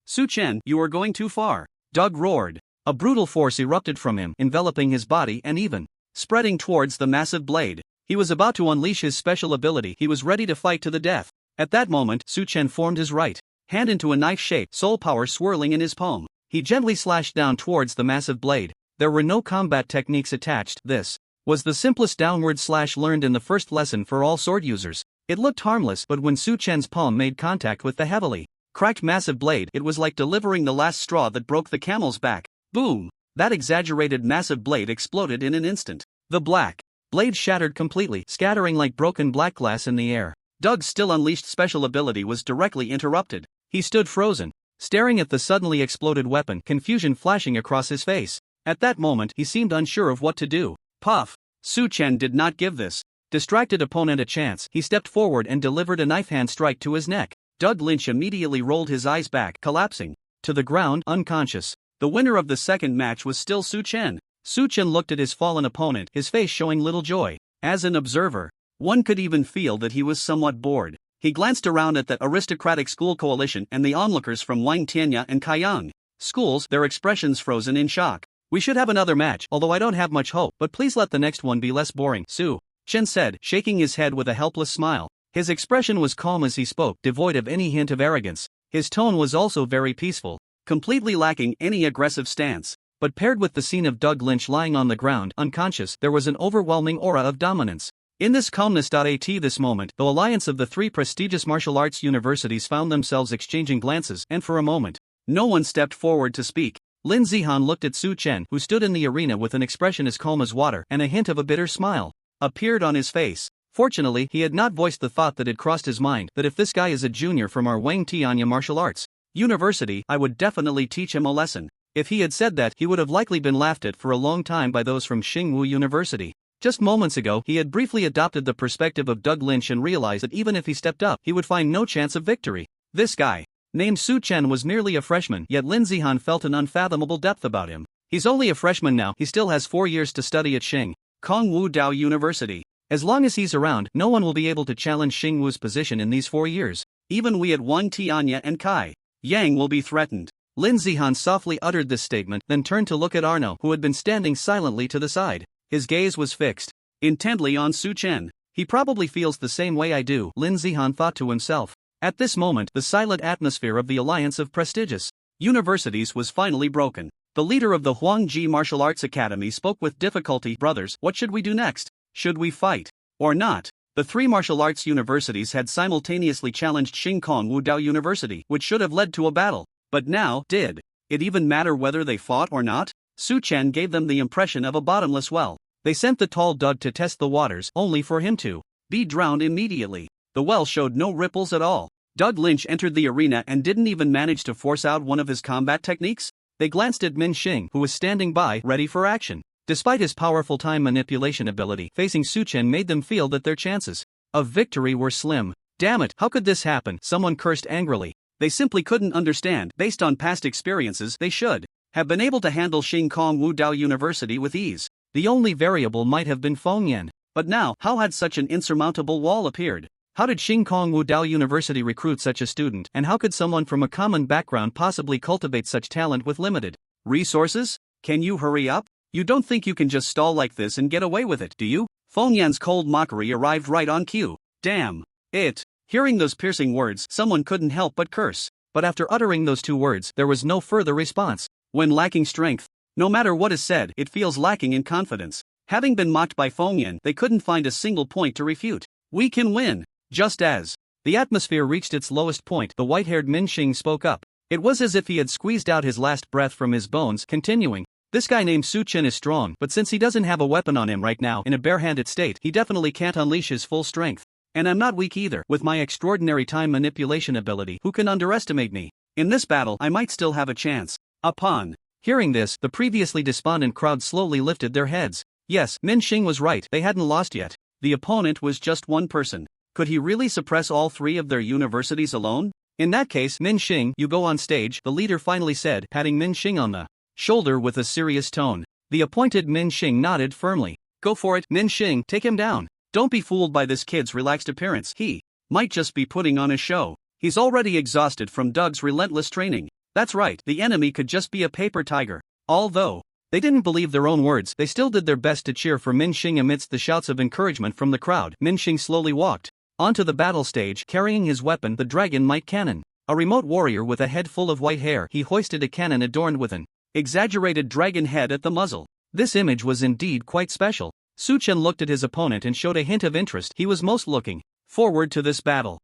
Su Chen, you are going too far. Doug roared. A brutal force erupted from him, enveloping his body and even spreading towards the massive blade. He was about to unleash his special ability. He was ready to fight to the death. At that moment, Su Chen formed his right hand into a knife shape, soul power swirling in his palm. He gently slashed down towards the massive blade. There were no combat techniques attached. This was the simplest downward slash learned in the first lesson for all sword users. It looked harmless, but when Su Chen's palm made contact with the heavily cracked massive blade, it was like delivering the last straw that broke the camel's back. Boom! That exaggerated massive blade exploded in an instant. The black blade shattered completely, scattering like broken black glass in the air. Doug's still unleashed special ability was directly interrupted. He stood frozen, staring at the suddenly exploded weapon, confusion flashing across his face. At that moment, he seemed unsure of what to do. Puff! Su Chen did not give this distracted opponent a chance. He stepped forward and delivered a knife hand strike to his neck. Doug Lynch immediately rolled his eyes back, collapsing to the ground, unconscious. The winner of the second match was still Su Chen. Su Chen looked at his fallen opponent, his face showing little joy. As an observer, one could even feel that he was somewhat bored. He glanced around at the aristocratic school coalition and the onlookers from Wangtianya and Kaiyang schools, their expressions frozen in shock. We should have another match, although I don't have much hope, but please let the next one be less boring, Su Chen said, shaking his head with a helpless smile. His expression was calm as he spoke, devoid of any hint of arrogance. His tone was also very peaceful, completely lacking any aggressive stance. But paired with the scene of Doug Lynch lying on the ground, unconscious, there was an overwhelming aura of dominance. In this calmness. At this moment, the alliance of the three prestigious martial arts universities found themselves exchanging glances, and for a moment, no one stepped forward to speak. Lin Zihan looked at Su Chen, who stood in the arena with an expression as calm as water, and a hint of a bitter smile appeared on his face. Fortunately, he had not voiced the thought that had crossed his mind, that if this guy is a junior from our Wangtianya Martial Arts University, I would definitely teach him a lesson. If he had said that, he would have likely been laughed at for a long time by those from Xingwu University. Just moments ago, he had briefly adopted the perspective of Doug Lynch and realized that even if he stepped up, he would find no chance of victory. This guy, named Su Chen, was merely a freshman, yet Lin Zihan felt an unfathomable depth about him. He's only a freshman now, he still has 4 years to study at Kongwu Dao University. As long as he's around, no one will be able to challenge Xingwu's position in these 4 years. Even we at Wangtianya and Kai Yang will be threatened. Lin Zihan softly uttered this statement, then turned to look at Arno, who had been standing silently to the side. His gaze was fixed intently on Su Chen. He probably feels the same way I do, Lin Zihan thought to himself. At this moment, the silent atmosphere of the alliance of prestigious universities was finally broken. The leader of the Huangji Martial Arts Academy spoke with difficulty. Brothers, what should we do next? Should we fight or not? The three martial arts universities had simultaneously challenged Xingkong Wudao University, which should have led to a battle. But now, did it even matter whether they fought or not? Su Chen gave them the impression of a bottomless well. They sent the tall Doug to test the waters, only for him to be drowned immediately. The well showed no ripples at all. Doug Lynch entered the arena and didn't even manage to force out one of his combat techniques. They glanced at Min Xing, who was standing by, ready for action. Despite his powerful time manipulation ability, facing Su Chen made them feel that their chances of victory were slim. Damn it, how could this happen? Someone cursed angrily. They simply couldn't understand. Based on past experiences, they should have been able to handle Xingkong Wudao University with ease. The only variable might have been Feng Yan. But now, how had such an insurmountable wall appeared? How did Xingkong Wudao University recruit such a student, and how could someone from a common background possibly cultivate such talent with limited resources? Can you hurry up? You don't think you can just stall like this and get away with it, do you? Feng Yan's cold mockery arrived right on cue. Damn it. Hearing those piercing words, someone couldn't help but curse. But after uttering those two words, there was no further response. When lacking strength, no matter what is said, it feels lacking in confidence. Having been mocked by Feng Yan, they couldn't find a single point to refute. We can win. Just as the atmosphere reached its lowest point, the white-haired Min Xing spoke up. It was as if he had squeezed out his last breath from his bones, continuing. This guy named Su Chen is strong, but since he doesn't have a weapon on him right now in a barehanded state, he definitely can't unleash his full strength. And I'm not weak either. With my extraordinary time manipulation ability, who can underestimate me? In this battle, I might still have a chance. Upon hearing this, the previously despondent crowd slowly lifted their heads. Yes, Min Xing was right, they hadn't lost yet. The opponent was just one person. Could he really suppress all three of their universities alone? In that case, Min Xing, you go on stage, the leader finally said, patting Min Xing on the shoulder with a serious tone. The appointed Min Xing nodded firmly. Go for it, Min Xing, take him down. Don't be fooled by this kid's relaxed appearance. He might just be putting on a show. He's already exhausted from Doug's relentless training. That's right, the enemy could just be a paper tiger. Although they didn't believe their own words, they still did their best to cheer for Min Xing amidst the shouts of encouragement from the crowd. Min Xing slowly walked onto the battle stage, carrying his weapon, the Dragon Might Cannon. A remote warrior with a head full of white hair, he hoisted a cannon adorned with an exaggerated dragon head at the muzzle. This image was indeed quite special. Su Chen looked at his opponent and showed a hint of interest. He was most looking forward to this battle.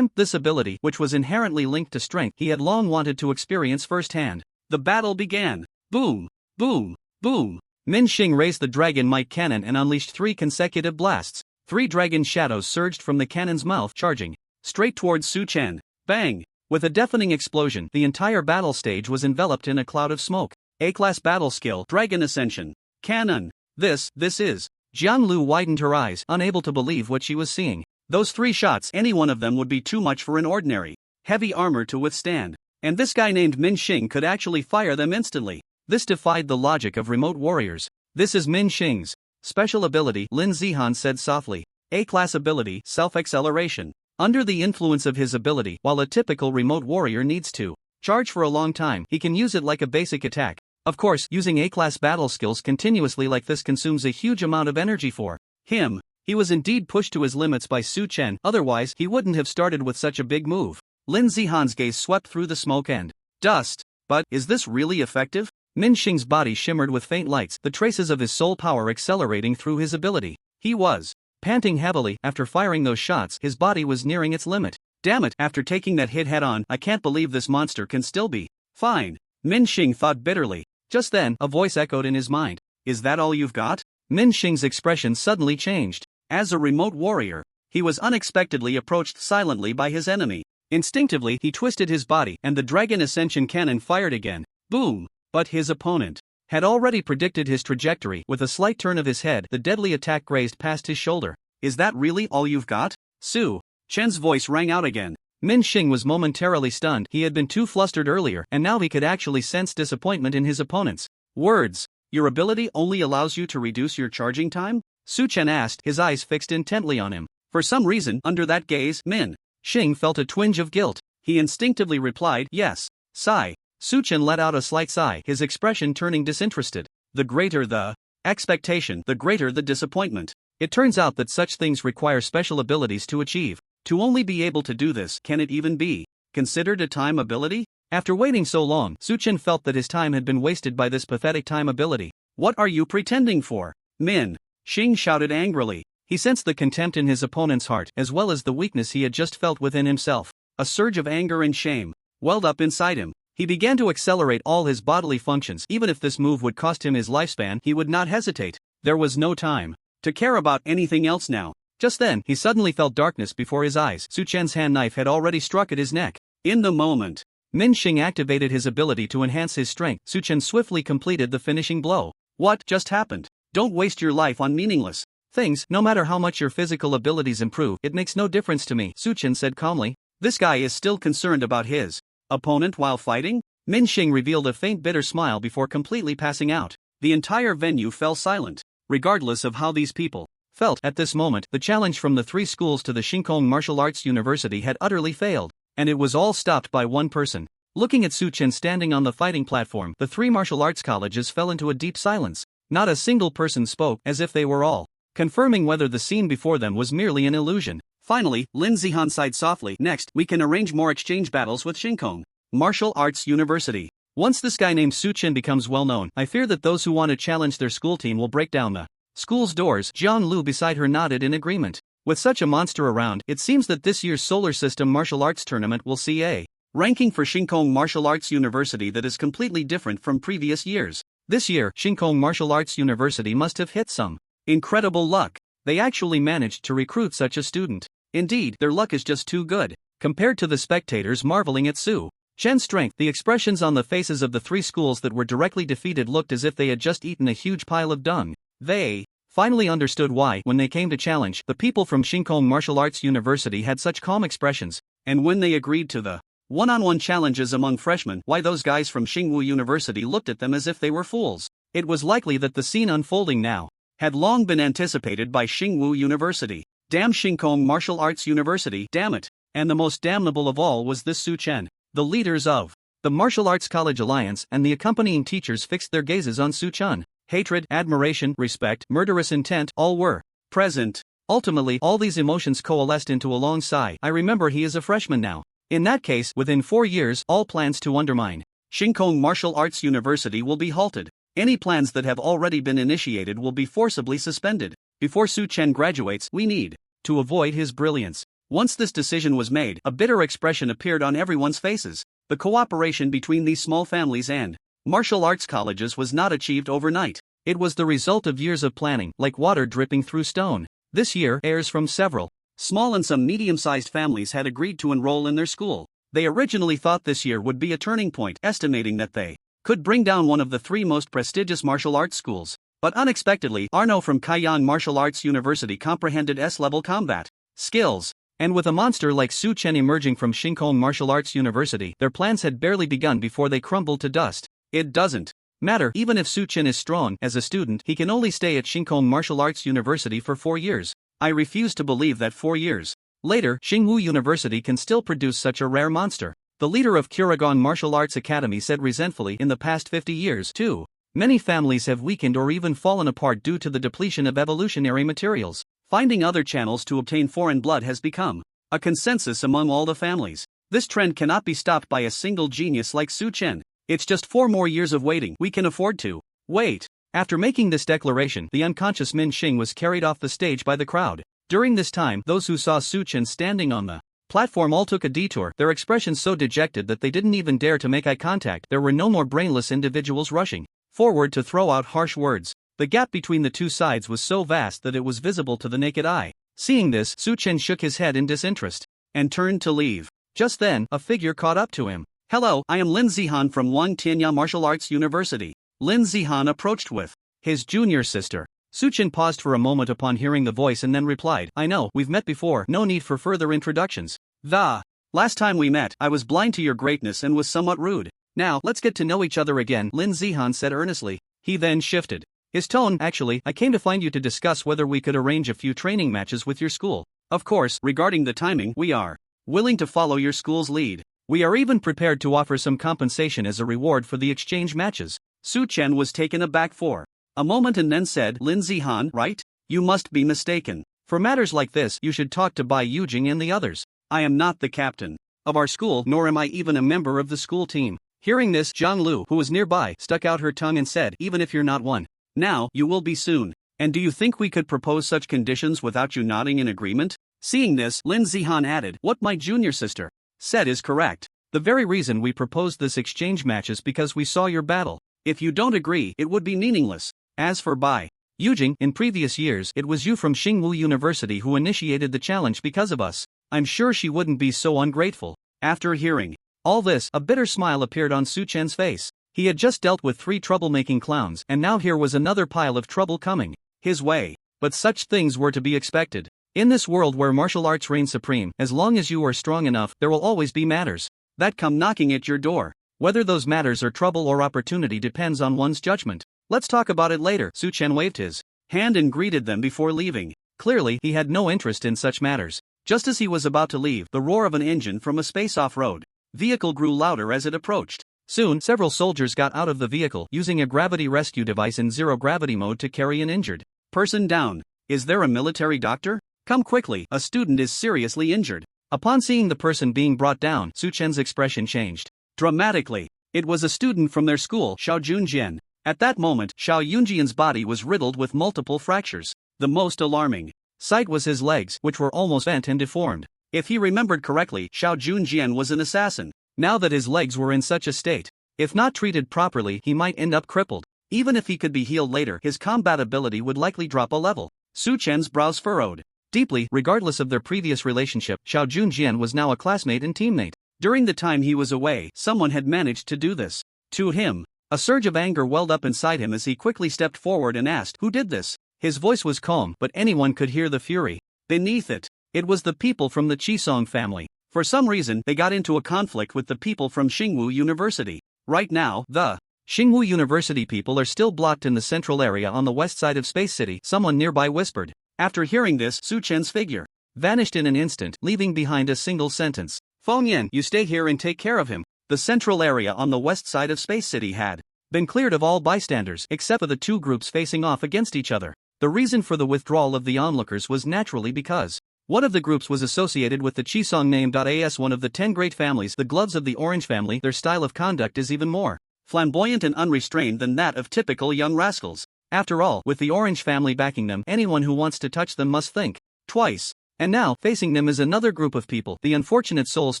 This ability, which was inherently linked to strength, he had long wanted to experience firsthand. The battle began. Boom, boom, boom. Min Xing raised the Dragon Might Cannon and unleashed 3 consecutive blasts. 3 dragon shadows surged from the cannon's mouth, charging straight towards Su Chen. Bang! With a deafening explosion, the entire battle stage was enveloped in a cloud of smoke. A-class battle skill, Dragon Ascension. Cannon. This is. Jian Lu widened her eyes, unable to believe what she was seeing. Those 3 shots, any one of them would be too much for an ordinary heavy armor to withstand. And this guy named Min Xing could actually fire them instantly. This defied the logic of remote warriors. This is Min Xing's special ability, Lin Zihan said softly. A-class ability, self-acceleration. Under the influence of his ability, while a typical remote warrior needs to charge for a long time, he can use it like a basic attack. Of course, using A-class battle skills continuously like this consumes a huge amount of energy for him. He was indeed pushed to his limits by Su Chen, otherwise he wouldn't have started with such a big move. Lin Zihan's gaze swept through the smoke and dust. But, is this really effective? Min Xing's body shimmered with faint lights, the traces of his soul power accelerating through his ability. He was panting heavily. After firing those shots, his body was nearing its limit. Damn it, after taking that hit head-on, I can't believe this monster can still be fine. Min Xing thought bitterly. Just then, a voice echoed in his mind. Is that all you've got? Min Xing's expression suddenly changed. As a remote warrior, he was unexpectedly approached silently by his enemy. Instinctively, he twisted his body, and the Dragon Ascension cannon fired again. Boom! But his opponent had already predicted his trajectory. With a slight turn of his head, the deadly attack grazed past his shoulder. Is that really all you've got? Su Chen's voice rang out again. Min Xing was momentarily stunned. He had been too flustered earlier, and now he could actually sense disappointment in his opponent's words. Your ability only allows you to reduce your charging time? Su Chen asked, his eyes fixed intently on him. For some reason, under that gaze, Min Xing felt a twinge of guilt. He instinctively replied, yes. Sigh. Su Chen let out a slight sigh, his expression turning disinterested. The greater the expectation, the greater the disappointment. It turns out that such things require special abilities to achieve. To only be able to do this, can it even be considered a time ability? After waiting so long, Su Chen felt that his time had been wasted by this pathetic time ability. What are you pretending for? Min Xing shouted angrily. He sensed the contempt in his opponent's heart, as well as the weakness he had just felt within himself. A surge of anger and shame welled up inside him. He began to accelerate all his bodily functions. Even if this move would cost him his lifespan, he would not hesitate. There was no time to care about anything else now. Just then, he suddenly felt darkness before his eyes. Su Chen's hand knife had already struck at his neck. In the moment, Min Xing activated his ability to enhance his strength. Su Chen swiftly completed the finishing blow. What just happened? Don't waste your life on meaningless things. No matter how much your physical abilities improve, it makes no difference to me, Su Chen said calmly. This guy is still concerned about his opponent while fighting? Min Xing revealed a faint bitter smile before completely passing out. The entire venue fell silent. Regardless of how these people felt at this moment, the challenge from the 3 schools to the Shinkong Martial Arts University had utterly failed, and it was all stopped by one person. Looking at Su Chen standing on the fighting platform, the 3 martial arts colleges fell into a deep silence. Not a single person spoke, as if they were all confirming whether the scene before them was merely an illusion. Finally, Lin Zihan sighed softly. Next, we can arrange more exchange battles with Shinkong Martial Arts University. Once this guy named Su Chen becomes well known, I fear that those who want to challenge their school team will break down the school's doors. Jian Lu beside her nodded in agreement. With such a monster around, it seems that this year's Solar System Martial Arts Tournament will see a ranking for Shinkong Martial Arts University that is completely different from previous years. This year, Shinkong Martial Arts University must have hit some incredible luck. They actually managed to recruit such a student. Indeed, their luck is just too good. Compared to the spectators marveling at Su Chen's strength, the expressions on the faces of the 3 schools that were directly defeated looked as if they had just eaten a huge pile of dung. They finally understood why, when they came to challenge, the people from Shinkong Martial Arts University had such calm expressions, and when they agreed to the one-on-one challenges among freshmen, why those guys from Xingwu University looked at them as if they were fools. It was likely that the scene unfolding now had long been anticipated by Xingwu University. Damn Xingkong Martial Arts University, damn it. And the most damnable of all was this Su Chen. The leaders of the Martial Arts College Alliance and the accompanying teachers fixed their gazes on Su Chen. Hatred, admiration, respect, murderous intent, all were present. Ultimately, all these emotions coalesced into a long sigh. I remember he is a freshman now. In that case, within 4 years, all plans to undermine Xingkong Martial Arts University will be halted. Any plans that have already been initiated will be forcibly suspended. Before Su Chen graduates, we need to avoid his brilliance. Once this decision was made, a bitter expression appeared on everyone's faces. The cooperation between these small families and martial arts colleges was not achieved overnight. It was the result of years of planning, like water dripping through stone. This year, heirs from several small and some medium-sized families had agreed to enroll in their school. They originally thought this year would be a turning point, estimating that they could bring down one of the 3 most prestigious martial arts schools. But unexpectedly, Arno from Kaiyang Martial Arts University comprehended S-level combat skills. And with a monster like Su Chen emerging from Xingkong Martial Arts University, their plans had barely begun before they crumbled to dust. It doesn't matter, even if Su Chen is strong as a student, he can only stay at Xingkong Martial Arts University for 4 years. I refuse to believe that 4 years later, Xingwu University can still produce such a rare monster. The leader of Kuragon Martial Arts Academy said resentfully, in the past 50 years, too many families have weakened or even fallen apart due to the depletion of evolutionary materials. Finding other channels to obtain foreign blood has become a consensus among all the families. This trend cannot be stopped by a single genius like Su Chen. It's just 4 more years of waiting. We can afford to wait. After making this declaration, the unconscious Min Xing was carried off the stage by the crowd. During this time, those who saw Su Chen standing on the platform all took a detour, their expressions so dejected that they didn't even dare to make eye contact. There were no more brainless individuals rushing forward to throw out harsh words. The gap between the two sides was so vast that it was visible to the naked eye. Seeing this, Su Chen shook his head in disinterest and turned to leave. Just then, a figure caught up to him. "Hello, I am Lin Zihan from Wang Tianya Martial Arts University." Lin Zihan approached with his junior sister. Su Chen paused for a moment upon hearing the voice and then replied, "I know, we've met before, no need for further introductions. The last time we met, I was blind to your greatness and was somewhat rude. Now, let's get to know each other again," Lin Zihan said earnestly. He then shifted his tone. "Actually, I came to find you to discuss whether we could arrange a few training matches with your school. Of course, regarding the timing, we are willing to follow your school's lead. We are even prepared to offer some compensation as a reward for the exchange matches." Su Chen was taken aback for a moment and then said, "Lin Zihan, right? You must be mistaken. For matters like this, you should talk to Bai Yujing and the others. I am not the captain of our school, nor am I even a member of the school team." Hearing this, Zhang Lu, who was nearby, stuck out her tongue and said, "Even if you're not one now, you will be soon. And do you think we could propose such conditions without you nodding in agreement?" Seeing this, Lin Zihan added, "What my junior sister said is correct. The very reason we proposed this exchange match is because we saw your battle. If you don't agree, it would be meaningless. As for Bai Yujing, in previous years, it was you from Xingwu University who initiated the challenge because of us. I'm sure she wouldn't be so ungrateful." After hearing all this, a bitter smile appeared on Su Chen's face. He had just dealt with 3 troublemaking clowns, and now here was another pile of trouble coming his way. But such things were to be expected. In this world where martial arts reign supreme, as long as you are strong enough, there will always be matters that come knocking at your door. Whether those matters are trouble or opportunity depends on one's judgment. "Let's talk about it later." Su Chen waved his hand and greeted them before leaving. Clearly, he had no interest in such matters. Just as he was about to leave, the roar of an engine from a space off-road vehicle grew louder as it approached. Soon, several soldiers got out of the vehicle, using a gravity rescue device in zero-gravity mode to carry an injured person down. "Is there a military doctor? Come quickly, a student is seriously injured." Upon seeing the person being brought down, Su Chen's expression changed dramatically. It was a student from their school, Xiao Junjian. At that moment, Xiao Yunjian's body was riddled with multiple fractures. The most alarming sight was his legs, which were almost bent and deformed. If he remembered correctly, Xiao Junjian was an assassin. Now that his legs were in such a state, if not treated properly, he might end up crippled. Even if he could be healed later, his combat ability would likely drop a level. Su Chen's brows furrowed deeply. Regardless of their previous relationship, Xiao Junjian was now a classmate and teammate. During the time he was away, someone had managed to do this to him. A surge of anger welled up inside him as he quickly stepped forward and asked, "Who did this?" His voice was calm, but anyone could hear the fury beneath it. It was the people from the Qisong family. For some reason, they got into a conflict with the people from Xingwu University. Right now, the Xingwu University people are still blocked in the central area on the west side of Space City, someone nearby whispered. After hearing this, Su Chen's figure vanished in an instant, leaving behind a single sentence. Feng Yan, you stay here and take care of him. The central area on the west side of Space City had been cleared of all bystanders except for the two groups facing off against each other. The reason for the withdrawal of the onlookers was naturally because one of the groups was associated with the Chisong name. As one of the 10 great families, the gloves of the Orange family, their style of conduct is even more flamboyant and unrestrained than that of typical young rascals. After all, with the Orange family backing them, anyone who wants to touch them must think twice. And now, facing them is another group of people, the unfortunate souls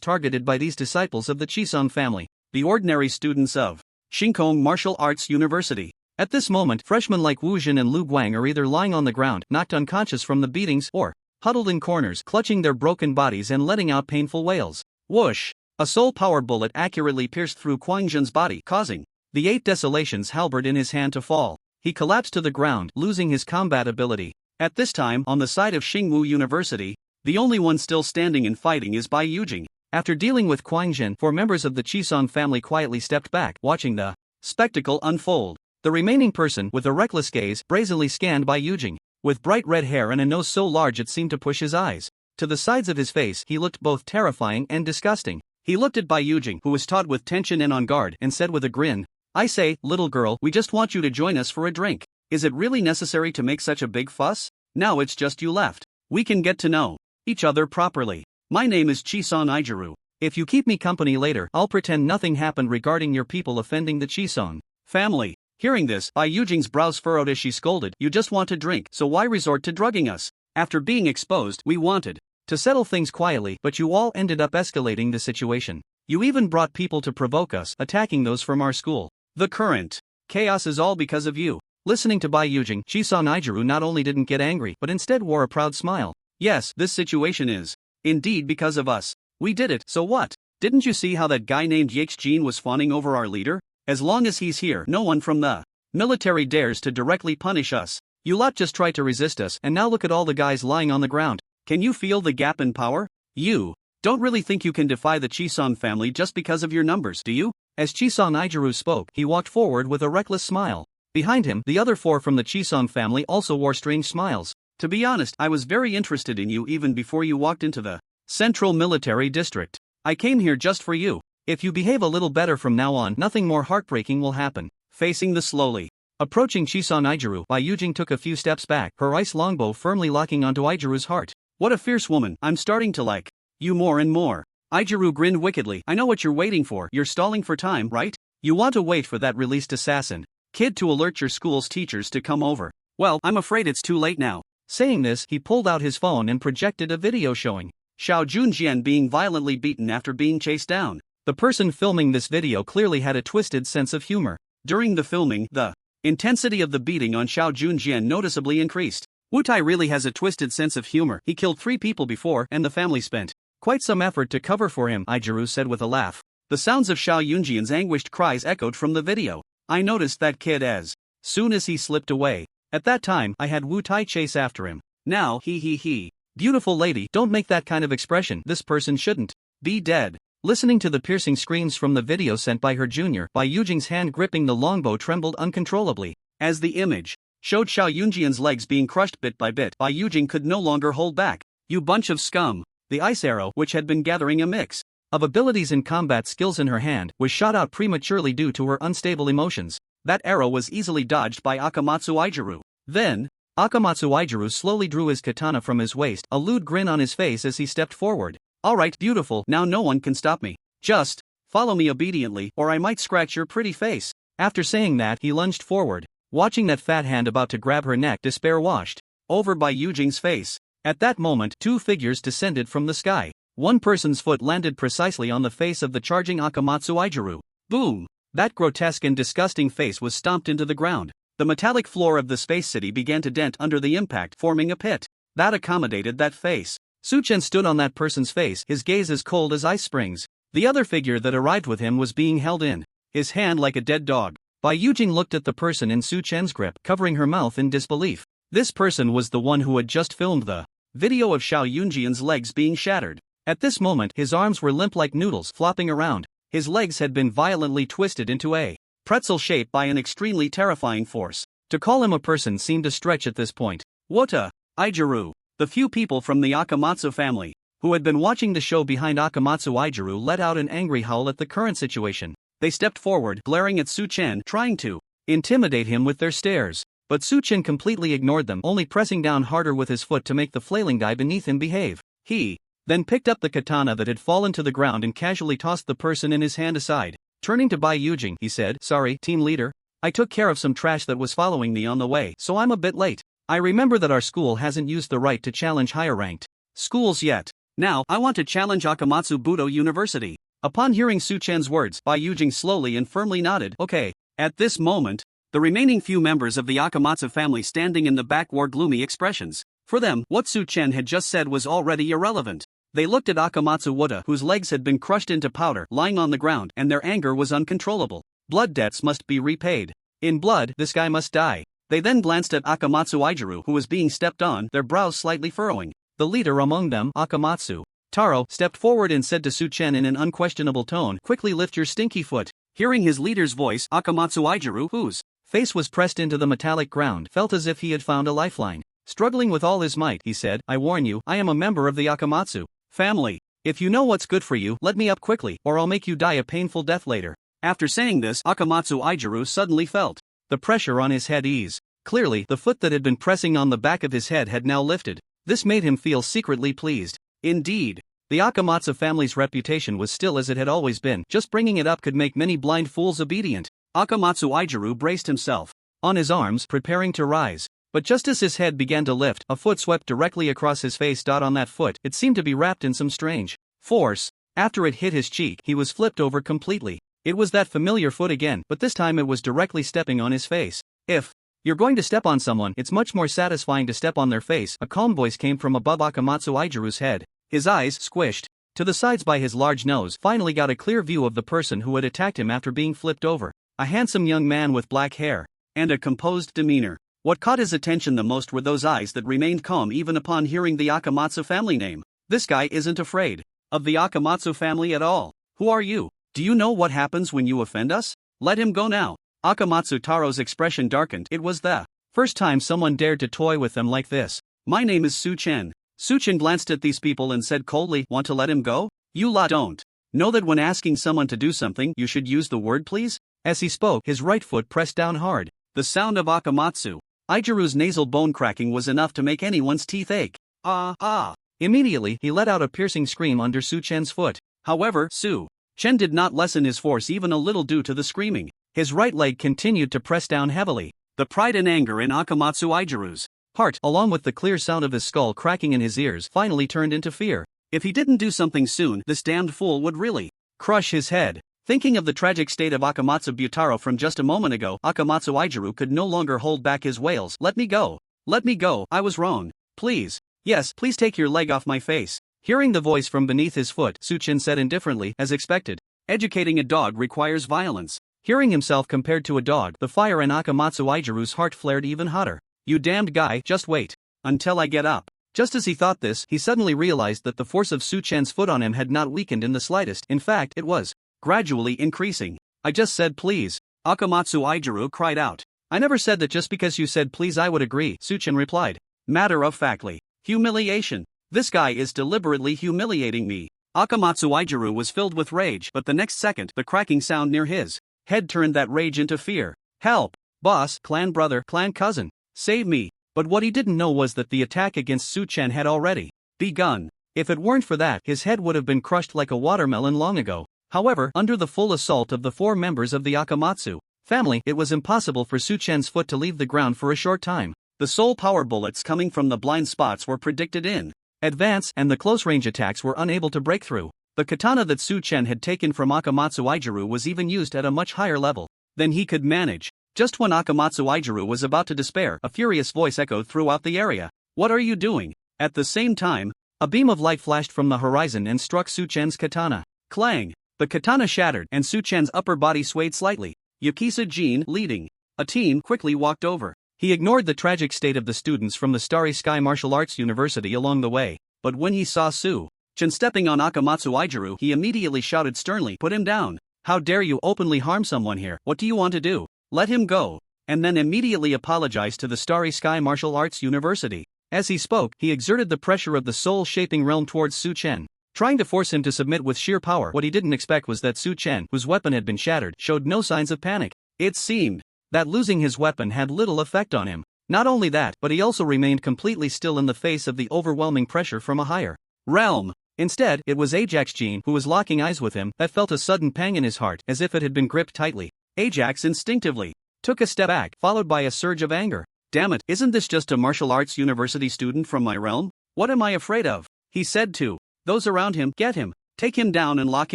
targeted by these disciples of the Chisong family, the ordinary students of Xingkong Martial Arts University. At this moment, freshmen like Wu Jin and Lu Guang are either lying on the ground, knocked unconscious from the beatings, or huddled in corners, clutching their broken bodies and letting out painful wails. Whoosh! A soul power bullet accurately pierced through Kuang Jin's body, causing the 8 Desolations halberd in his hand to fall. He collapsed to the ground, losing his combat ability. At this time, on the side of Xingwu University, the only one still standing and fighting is Bai Yujing. After dealing with Kuang Jin, 4 members of the Chisong family quietly stepped back, watching the spectacle unfold. The remaining person, with a reckless gaze, brazenly scanned Bai Yujing. With bright red hair and a nose so large it seemed to push his eyes to the sides of his face, he looked both terrifying and disgusting. He looked at Bai Yujing, who was taut with tension and on guard, and said with a grin, "I say, little girl, we just want you to join us for a drink. Is it really necessary to make such a big fuss? Now it's just you left. We can get to know each other properly. My name is Chisong Ijiru. If you keep me company later, I'll pretend nothing happened regarding your people offending the Chisong family." Hearing this, Bai Yujing's brows furrowed as she scolded, "You just want to drink, so why resort to drugging us? After being exposed, we wanted to settle things quietly, but you all ended up escalating the situation. You even brought people to provoke us, attacking those from our school. The current chaos is all because of you." Listening to Bai Yujing, Chisong Ijiru not only didn't get angry but instead wore a proud smile. "Yes, this situation is indeed because of us. We did it, so what? Didn't you see how that guy named Yexjin was fawning over our leader? As long as he's here, no one from the military dares to directly punish us. You lot just tried to resist us, and now look at all the guys lying on the ground. Can you feel the gap in power? You don't really think you can defy the Chisong family just because of your numbers, do you?" As Chisong Ijiru spoke, he walked forward with a reckless smile. Behind him, the other 4 from the Chisong family also wore strange smiles. "To be honest, I was very interested in you even before you walked into the Central Military District. I came here just for you. If you behave a little better from now on, nothing more heartbreaking will happen." Facing the slowly approaching Chisong Ijiru, Bai Yujing took a few steps back, her ice longbow firmly locking onto Ijiru's heart. "What a fierce woman, I'm starting to like you more and more." Ijiru grinned wickedly. "I know what you're waiting for, you're stalling for time, right? You want to wait for that released assassin kid to alert your school's teachers to come over. Well, I'm afraid it's too late now." Saying this, he pulled out his phone and projected a video showing Xiao Junjian being violently beaten after being chased down. The person filming this video clearly had a twisted sense of humor. During the filming, the intensity of the beating on Xiao Junjian noticeably increased. Wu Tai really has a twisted sense of humor. He killed 3 people before, and the family spent quite some effort to cover for him, Ijiru said with a laugh. The sounds of Xiao Yunjian's anguished cries echoed from the video. "I noticed that kid as soon as he slipped away. At that time, I had Wu Tai chase after him. Now, he. Beautiful lady, don't make that kind of expression. This person shouldn't be dead." Listening to the piercing screams from the video sent by her junior, Bai Yujing's hand gripping the longbow trembled uncontrollably. As the image showed Xiao Yunjian's legs being crushed bit by bit, Bai Yujing could no longer hold back. "You bunch of scum." The ice arrow, which had been gathering a mix of abilities and combat skills in her hand, was shot out prematurely due to her unstable emotions. That arrow was easily dodged by Akamatsu Ijiru. Then, Akamatsu Ijiru slowly drew his katana from his waist, a lewd grin on his face as he stepped forward. "Alright, beautiful, now no one can stop me. Just follow me obediently, or I might scratch your pretty face." After saying that, he lunged forward. Watching that fat hand about to grab her neck, despair washed over Bai Yujing's face. At that moment, 2 figures descended from the sky. One person's foot landed precisely on the face of the charging Akamatsu Ijiru. Boom! That grotesque and disgusting face was stomped into the ground. The metallic floor of the space city began to dent under the impact, forming a pit that accommodated that face. Su Chen stood on that person's face, his gaze as cold as ice springs. The other figure that arrived with him was being held in his hand like a dead dog. Bai Yujing looked at the person in Su Chen's grip, covering her mouth in disbelief. This person was the one who had just filmed the video of Xiao Yunjian's legs being shattered. At this moment, his arms were limp like noodles flopping around. His legs had been violently twisted into a pretzel shaped by an extremely terrifying force. To call him a person seemed a stretch at this point. Wota, Ijiru. The few people from the Akamatsu family, who had been watching the show behind Akamatsu Ijiru, let out an angry howl at the current situation. They stepped forward, glaring at Su-Chen, trying to intimidate him with their stares. But Su-Chen completely ignored them, only pressing down harder with his foot to make the flailing guy beneath him behave. He then picked up the katana that had fallen to the ground and casually tossed the person in his hand aside. Turning to Bai Yujing, he said, "Sorry, team leader. I took care of some trash that was following me on the way, so I'm a bit late. I remember that our school hasn't used the right to challenge higher-ranked schools yet. Now, I want to challenge Akamatsu Budo University." Upon hearing Su-Chen's words, Bai Yujing slowly and firmly nodded. Okay. At this moment, the remaining few members of the Akamatsu family standing in the back wore gloomy expressions. For them, what Su-Chen had just said was already irrelevant. They looked at Akamatsu Wota, whose legs had been crushed into powder, lying on the ground, and their anger was uncontrollable. Blood debts must be repaid. In blood, this guy must die. They then glanced at Akamatsu Ijiru, who was being stepped on, their brows slightly furrowing. The leader among them, Akamatsu Taro, stepped forward and said to Su-Chen in an unquestionable tone, "Quickly lift your stinky foot." Hearing his leader's voice, Akamatsu Ijiru, whose face was pressed into the metallic ground, felt as if he had found a lifeline. Struggling with all his might, he said, "I warn you, I am a member of the Akamatsu family. If you know what's good for you, let me up quickly, or I'll make you die a painful death later." After saying this, Akamatsu Ijiru suddenly felt the pressure on his head ease. Clearly, the foot that had been pressing on the back of his head had now lifted. This made him feel secretly pleased. Indeed, the Akamatsu family's reputation was still as it had always been. Just bringing it up could make many blind fools obedient. Akamatsu Ijiru braced himself on his arms, preparing to rise. But just as his head began to lift, a foot swept directly across his face. On that foot, it seemed to be wrapped in some strange force. After it hit his cheek, he was flipped over completely. It was that familiar foot again, but this time it was directly stepping on his face. If you're going to step on someone, it's much more satisfying to step on their face. A calm voice came from above Akamatsu Ijiru's head. His eyes, squished to the sides by his large nose, finally got a clear view of the person who had attacked him after being flipped over. A handsome young man with black hair and a composed demeanor. What caught his attention the most were those eyes that remained calm even upon hearing the Akamatsu family name. This guy isn't afraid of the Akamatsu family at all. Who are you? Do you know what happens when you offend us? Let him go now. Akamatsu Taro's expression darkened. It was the first time someone dared to toy with them like this. "My name is Su-Chen." Su-Chen glanced at these people and said coldly, "Want to let him go? You lot don't know that when asking someone to do something, you should use the word please?" As he spoke, his right foot pressed down hard. The sound of Akamatsu Ijiru's nasal bone cracking was enough to make anyone's teeth ache. Ah! Immediately, he let out a piercing scream under Su-Chen's foot. However, Su-Chen did not lessen his force even a little due to the screaming. His right leg continued to press down heavily. The pride and anger in Akamatsu Ijiru's heart, along with the clear sound of his skull cracking in his ears, finally turned into fear. If he didn't do something soon, this damned fool would really crush his head. Thinking of the tragic state of Akamatsu Butaro from just a moment ago, Akamatsu Ijiru could no longer hold back his wails. "Let me go. Let me go. I was wrong. Please. Yes, please take your leg off my face." Hearing the voice from beneath his foot, Su-Chen said indifferently, as expected, "Educating a dog requires violence." Hearing himself compared to a dog, the fire in Akamatsu Ijiru's heart flared even hotter. "You damned guy, just wait until I get up." Just as he thought this, he suddenly realized that the force of Su-Chen's foot on him had not weakened in the slightest. In fact, it was gradually increasing. "I just said please," Akamatsu Ijiru cried out. "I never said that just because you said please I would agree," Su-Chen replied. Matter-of-factly. Humiliation. "This guy is deliberately humiliating me." Akamatsu Ijiru was filled with rage, but the next second, the cracking sound near his head turned that rage into fear. "Help! Boss, clan brother, clan cousin. Save me." But what he didn't know was that the attack against Su-Chen had already begun. If it weren't for that, his head would have been crushed like a watermelon long ago. However, under the full assault of the four members of the Akamatsu family, it was impossible for Su-Chen's foot to leave the ground for a short time. The soul power bullets coming from the blind spots were predicted in advance, and the close-range attacks were unable to break through. The katana that Su-Chen had taken from Akamatsu Ijiru was even used at a much higher level than he could manage. Just when Akamatsu Ijiru was about to despair, a furious voice echoed throughout the area. "What are you doing?" At the same time, a beam of light flashed from the horizon and struck Su-Chen's katana. Clang! The katana shattered, and Su-Chen's upper body swayed slightly. Yukisa Jin, leading a team, quickly walked over. He ignored the tragic state of the students from the Starry Sky Martial Arts University along the way, but when he saw Su-Chen stepping on Akamatsu Ijiru, he immediately shouted sternly, "Put him down." How dare you openly harm someone here? What do you want to do? Let him go. And then immediately apologized to the Starry Sky Martial Arts University. As he spoke, he exerted the pressure of the soul-shaping realm towards Su Chen, trying to force him to submit with sheer power. What he didn't expect was that Su Chen, whose weapon had been shattered, showed no signs of panic. It seemed that losing his weapon had little effect on him. Not only that, but he also remained completely still in the face of the overwhelming pressure from a higher realm. Instead, it was Ajax Jean who was locking eyes with him that felt a sudden pang in his heart as if it had been gripped tightly. Ajax instinctively took a step back, followed by a surge of anger. Damn it, isn't this just a martial arts university student from my realm? What am I afraid of? He said to those around him, get him, take him down and lock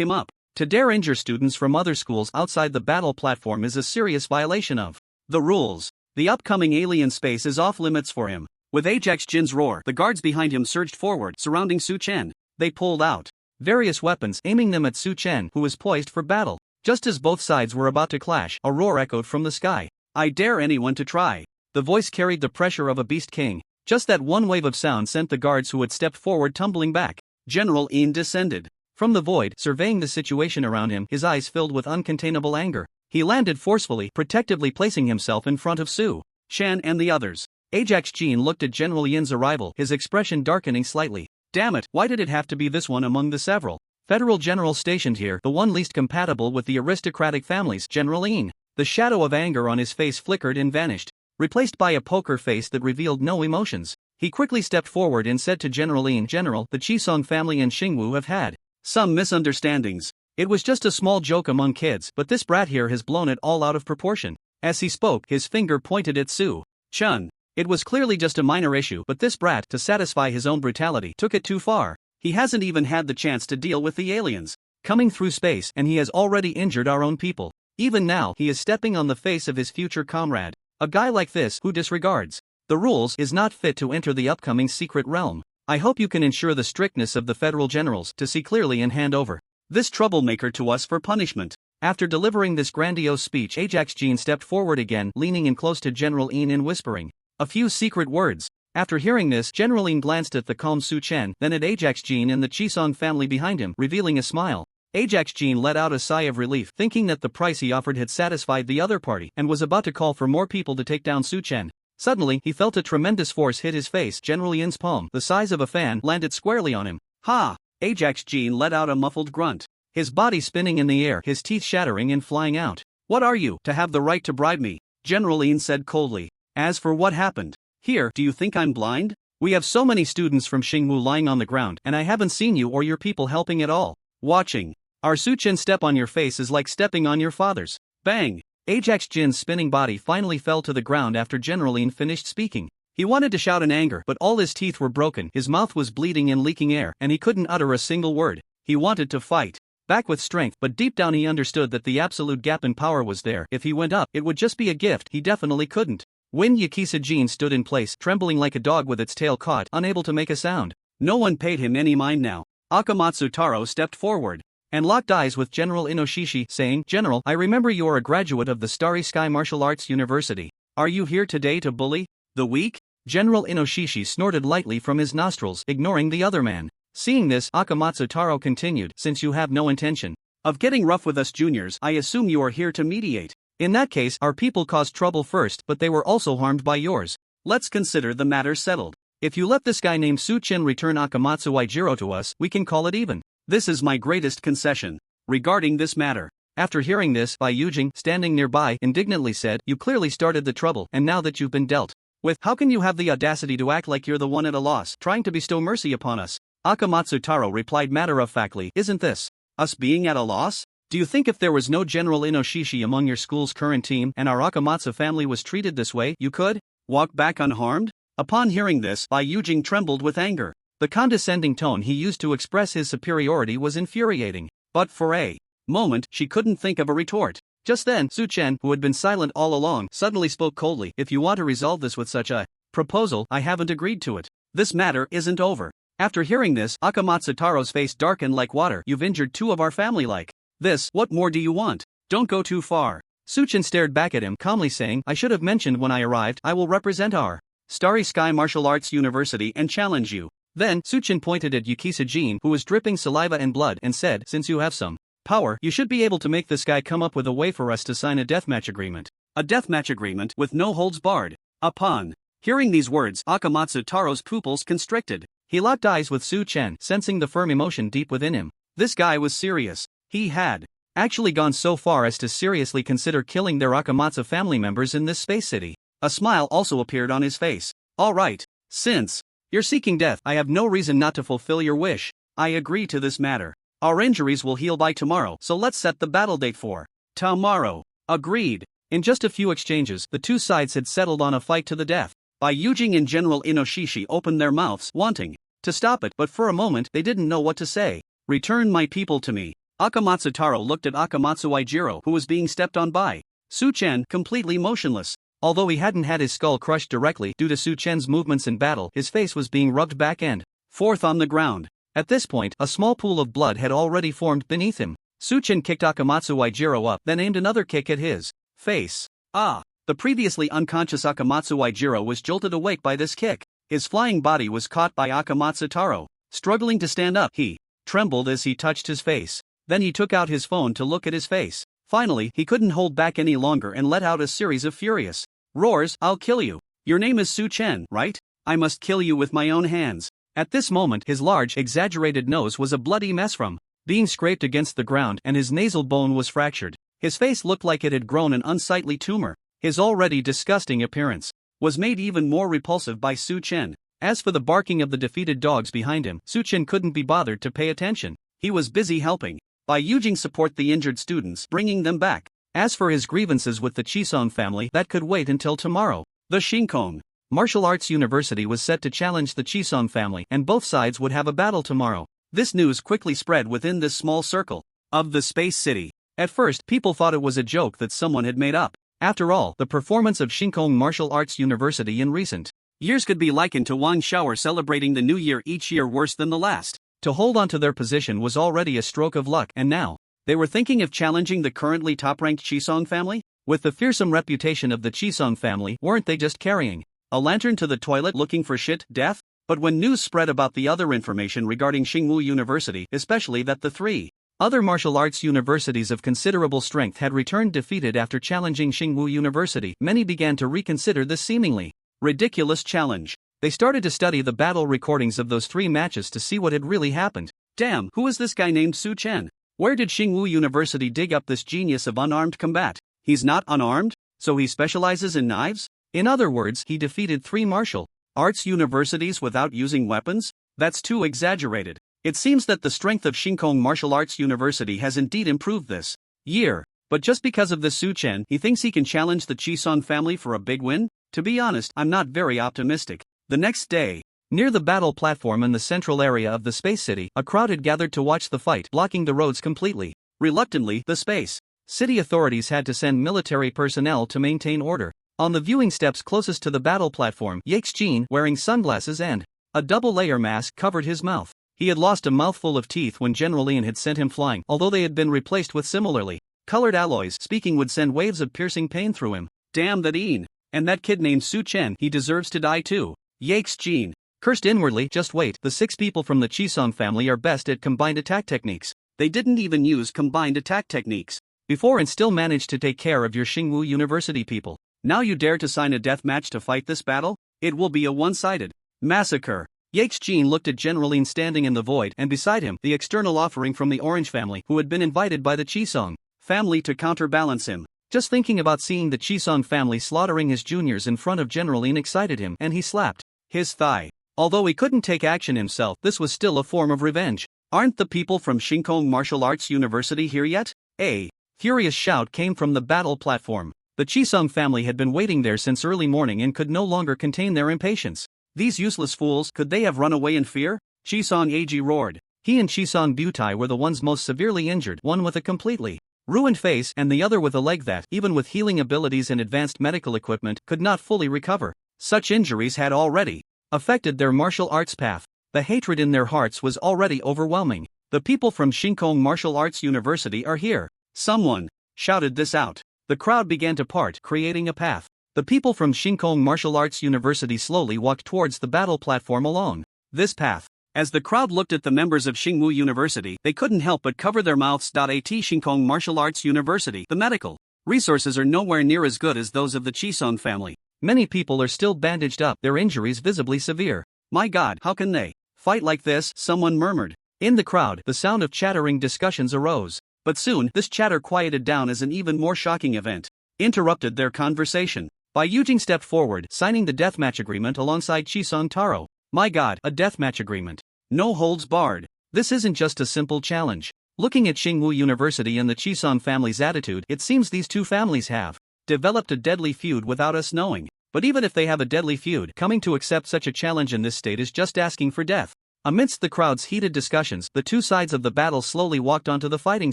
him up. To dare injure students from other schools outside the battle platform is a serious violation of the rules. The upcoming alien space is off limits for him. With Ajax Jin's roar, the guards behind him surged forward, surrounding Su Chen. They pulled out various weapons, aiming them at Su Chen, who was poised for battle. Just as both sides were about to clash, a roar echoed from the sky. I dare anyone to try. The voice carried the pressure of a beast king. Just that one wave of sound sent the guards who had stepped forward tumbling back. General Yin descended from the void, surveying the situation around him, his eyes filled with uncontainable anger. He landed forcefully, protectively placing himself in front of Su Chen and the others. Ajax Jean looked at General Yin's arrival, his expression darkening slightly. Damn it, why did it have to be this one among the several federal generals stationed here, the one least compatible with the aristocratic families? General Yin. The shadow of anger on his face flickered and vanished, replaced by a poker face that revealed no emotions. He quickly stepped forward and said to General Yin, General, the Chisong family and Xingwu have had some misunderstandings. It was just a small joke among kids, but this brat here has blown it all out of proportion. As he spoke, his finger pointed at Su Chen. It was clearly just a minor issue, but this brat, to satisfy his own brutality, took it too far. He hasn't even had the chance to deal with the aliens coming through space, and he has already injured our own people. Even now, he is stepping on the face of his future comrade. A guy like this, who disregards the rules, is not fit to enter the upcoming secret realm. I hope you can ensure the strictness of the federal generals to see clearly and hand over this troublemaker to us for punishment. After delivering this grandiose speech, Ajax Jean stepped forward again, leaning in close to General Yin and whispering a few secret words. After hearing this, General Yin glanced at the calm Su Chen, then at Ajax Jean and the Chisong family behind him, revealing a smile. Ajax Jean let out a sigh of relief, thinking that the price he offered had satisfied the other party, and was about to call for more people to take down Su Chen. Suddenly, he felt a tremendous force hit his face. General Yin's palm, the size of a fan, landed squarely on him. Ha! Ajax Jean let out a muffled grunt, his body spinning in the air, his teeth shattering and flying out. What are you, to have the right to bribe me? General Yin said coldly. As for what happened here, do you think I'm blind? We have so many students from Xingwu lying on the ground, and I haven't seen you or your people helping at all. Watching our Su Chen step on your face is like stepping on your father's. Bang! Ajax Jin's spinning body finally fell to the ground after General Yin finished speaking. He wanted to shout in anger, but all his teeth were broken, his mouth was bleeding and leaking air, and he couldn't utter a single word. He wanted to fight back with strength, but deep down he understood that the absolute gap in power was there. If he went up, it would just be a gift. He definitely couldn't win. Yakisa Jean stood in place, trembling like a dog with its tail caught, unable to make a sound. No one paid him any mind now. Akamatsu Taro stepped forward and locked eyes with General Inoshishi, saying, General, I remember you are a graduate of the Starry Sky Martial Arts University. Are you here today to bully the weak? General Inoshishi snorted lightly from his nostrils, ignoring the other man. Seeing this, Akamatsu Taro continued, since you have no intention of getting rough with us juniors, I assume you are here to mediate. In that case, our people caused trouble first, but they were also harmed by yours. Let's consider the matter settled. If you let this guy named Su Chen return Akamatsu Ijiro to us, we can call it even. This is my greatest concession regarding this matter. After hearing this, Bai Yujing, standing nearby, indignantly said, You clearly started the trouble, and now that you've been dealt with, how can you have the audacity to act like you're the one at a loss, trying to bestow mercy upon us? Akamatsu Taro replied matter-of-factly, Isn't this us being at a loss? Do you think if there was no General Inoshishi among your school's current team and our Akamatsu family was treated this way, you could walk back unharmed? Upon hearing this, Bai Yujing trembled with anger. The condescending tone he used to express his superiority was infuriating. But for a moment, she couldn't think of a retort. Just then, Su Chen, who had been silent all along, suddenly spoke coldly. If you want to resolve this with such a proposal, I haven't agreed to it. This matter isn't over. After hearing this, Akamatsu Taro's face darkened like water. You've injured two of our family like this. What more do you want? Don't go too far. Su Chen stared back at him, calmly saying, I should have mentioned when I arrived, I will represent our Starry Sky Martial Arts University and challenge you. Then, Su Chen pointed at Yakisa Jean, who was dripping saliva and blood, and said, Since you have some Power, you should be able to make this guy come up with a way for us to sign a deathmatch agreement. A deathmatch agreement with no holds barred. Upon hearing these words, Akamatsu Taro's pupils constricted. He locked eyes with Su Chen, sensing the firm emotion deep within him. This guy was serious. He had actually gone so far as to seriously consider killing their Akamatsu family members in this space city. A smile also appeared on his face. All right, since you're seeking death, I have no reason not to fulfill your wish. I agree to this matter. Our injuries will heal by tomorrow, so let's set the battle date for tomorrow. Agreed. In just a few exchanges, the two sides had settled on a fight to the death. Bai Yujing and General Inoshishi opened their mouths, wanting to stop it, but for a moment they didn't know what to say. Return my people to me. Akamatsu Taro looked at Akamatsu Ijiro, who was being stepped on by Su Chen, completely motionless. Although he hadn't had his skull crushed directly due to Su Chen's movements in battle, his face was being rubbed back and forth on the ground. At this point, a small pool of blood had already formed beneath him. Su Chen kicked Akamatsu Ijiro up, then aimed another kick at his face. The previously unconscious Akamatsu Ijiro was jolted awake by this kick. His flying body was caught by Akamatsu Taro. Struggling to stand up, he trembled as he touched his face. Then he took out his phone to look at his face. Finally, he couldn't hold back any longer and let out a series of furious roars. I'll kill you. Your name is Su Chen, right? I must kill you with my own hands. At this moment, his large, exaggerated nose was a bloody mess from being scraped against the ground, and his nasal bone was fractured. His face looked like it had grown an unsightly tumor. His already disgusting appearance was made even more repulsive by Su Chen. As for the barking of the defeated dogs behind him, Su Chen couldn't be bothered to pay attention. He was busy helping Bai Yujing support the injured students, bringing them back. As for his grievances with the Chisong family, that could wait until tomorrow. The Shinkong Martial Arts University was set to challenge the Chisong family, and both sides would have a battle tomorrow. This news quickly spread within this small circle of the space city. At first, people thought it was a joke that someone had made up. After all, the performance of Shinkong Martial Arts University in recent years could be likened to Wang Shower celebrating the new year each year worse than the last. To hold on to their position was already a stroke of luck, and now they were thinking of challenging the currently top-ranked Chisong family? With the fearsome reputation of the Chisong family, weren't they just carrying a lantern to the toilet looking for shit, death? But when news spread about the other information regarding Xingwu University, especially that the three other martial arts universities of considerable strength had returned defeated after challenging Xingwu University, many began to reconsider this seemingly ridiculous challenge. They started to study the battle recordings of those three matches to see what had really happened. Damn, who is this guy named Su Chen? Where did Xingwu University dig up this genius of unarmed combat? He's not unarmed, so he specializes in knives? In other words, he defeated three martial arts universities without using weapons? That's too exaggerated. It seems that the strength of Shinkong Martial Arts University has indeed improved this year. But just because of this Su Chen, he thinks he can challenge the Chisong family for a big win? To be honest, I'm not very optimistic. The next day, near the battle platform in the central area of the space city, a crowd had gathered to watch the fight, blocking the roads completely. Reluctantly, the space city authorities had to send military personnel to maintain order. On the viewing steps closest to the battle platform, EXP, wearing sunglasses and a double-layer mask, covered his mouth. He had lost a mouthful of teeth when General Ian had sent him flying, although they had been replaced with similarly colored alloys. Speaking would send waves of piercing pain through him. Damn that Ian. And that kid named Su Chen, he deserves to die too. EXP cursed inwardly. Just wait, the 6 people from the Chisong family are best at combined attack techniques. They didn't even use combined attack techniques before and still managed to take care of your Xingwu University people. Now you dare to sign a death match to fight this battle? It will be a one-sided massacre. EXP looked at General Ian standing in the void, and beside him, the external offering from the Orange family, who had been invited by the Chisong family to counterbalance him. Just thinking about seeing the Chisong family slaughtering his juniors in front of General Ian excited him, and he slapped his thigh. Although he couldn't take action himself, this was still a form of revenge. Aren't the people from Shinkong Martial Arts University here yet? A furious shout came from the battle platform. The Chisong family had been waiting there since early morning and could no longer contain their impatience. These useless fools, could they have run away in fear? Chisong Ag roared. He and Chisong Butai were the ones most severely injured, one with a completely ruined face and the other with a leg that, even with healing abilities and advanced medical equipment, could not fully recover. Such injuries had already affected their martial arts path. The hatred in their hearts was already overwhelming. The people from Shinkong Martial Arts University are here. Someone shouted this out. The crowd began to part, creating a path. The people from Shinkong Martial Arts University slowly walked towards the battle platform along this path. As the crowd looked at the members of Xingwu University, they couldn't help but cover their mouths. At Xingkong Martial Arts University, the medical resources are nowhere near as good as those of the Chisong family. Many people are still bandaged up, their injuries visibly severe. My God, how can they fight like this? Someone murmured. In the crowd, the sound of chattering discussions arose. But soon, this chatter quieted down as an even more shocking event interrupted their conversation. Bai Yujing stepped forward, signing the deathmatch agreement alongside Chisong Taro. My God, a deathmatch agreement. No holds barred. This isn't just a simple challenge. Looking at Xingwu University and the Chisong family's attitude, it seems these two families have developed a deadly feud without us knowing. But even if they have a deadly feud, coming to accept such a challenge in this state is just asking for death. Amidst the crowd's heated discussions, the two sides of the battle slowly walked onto the fighting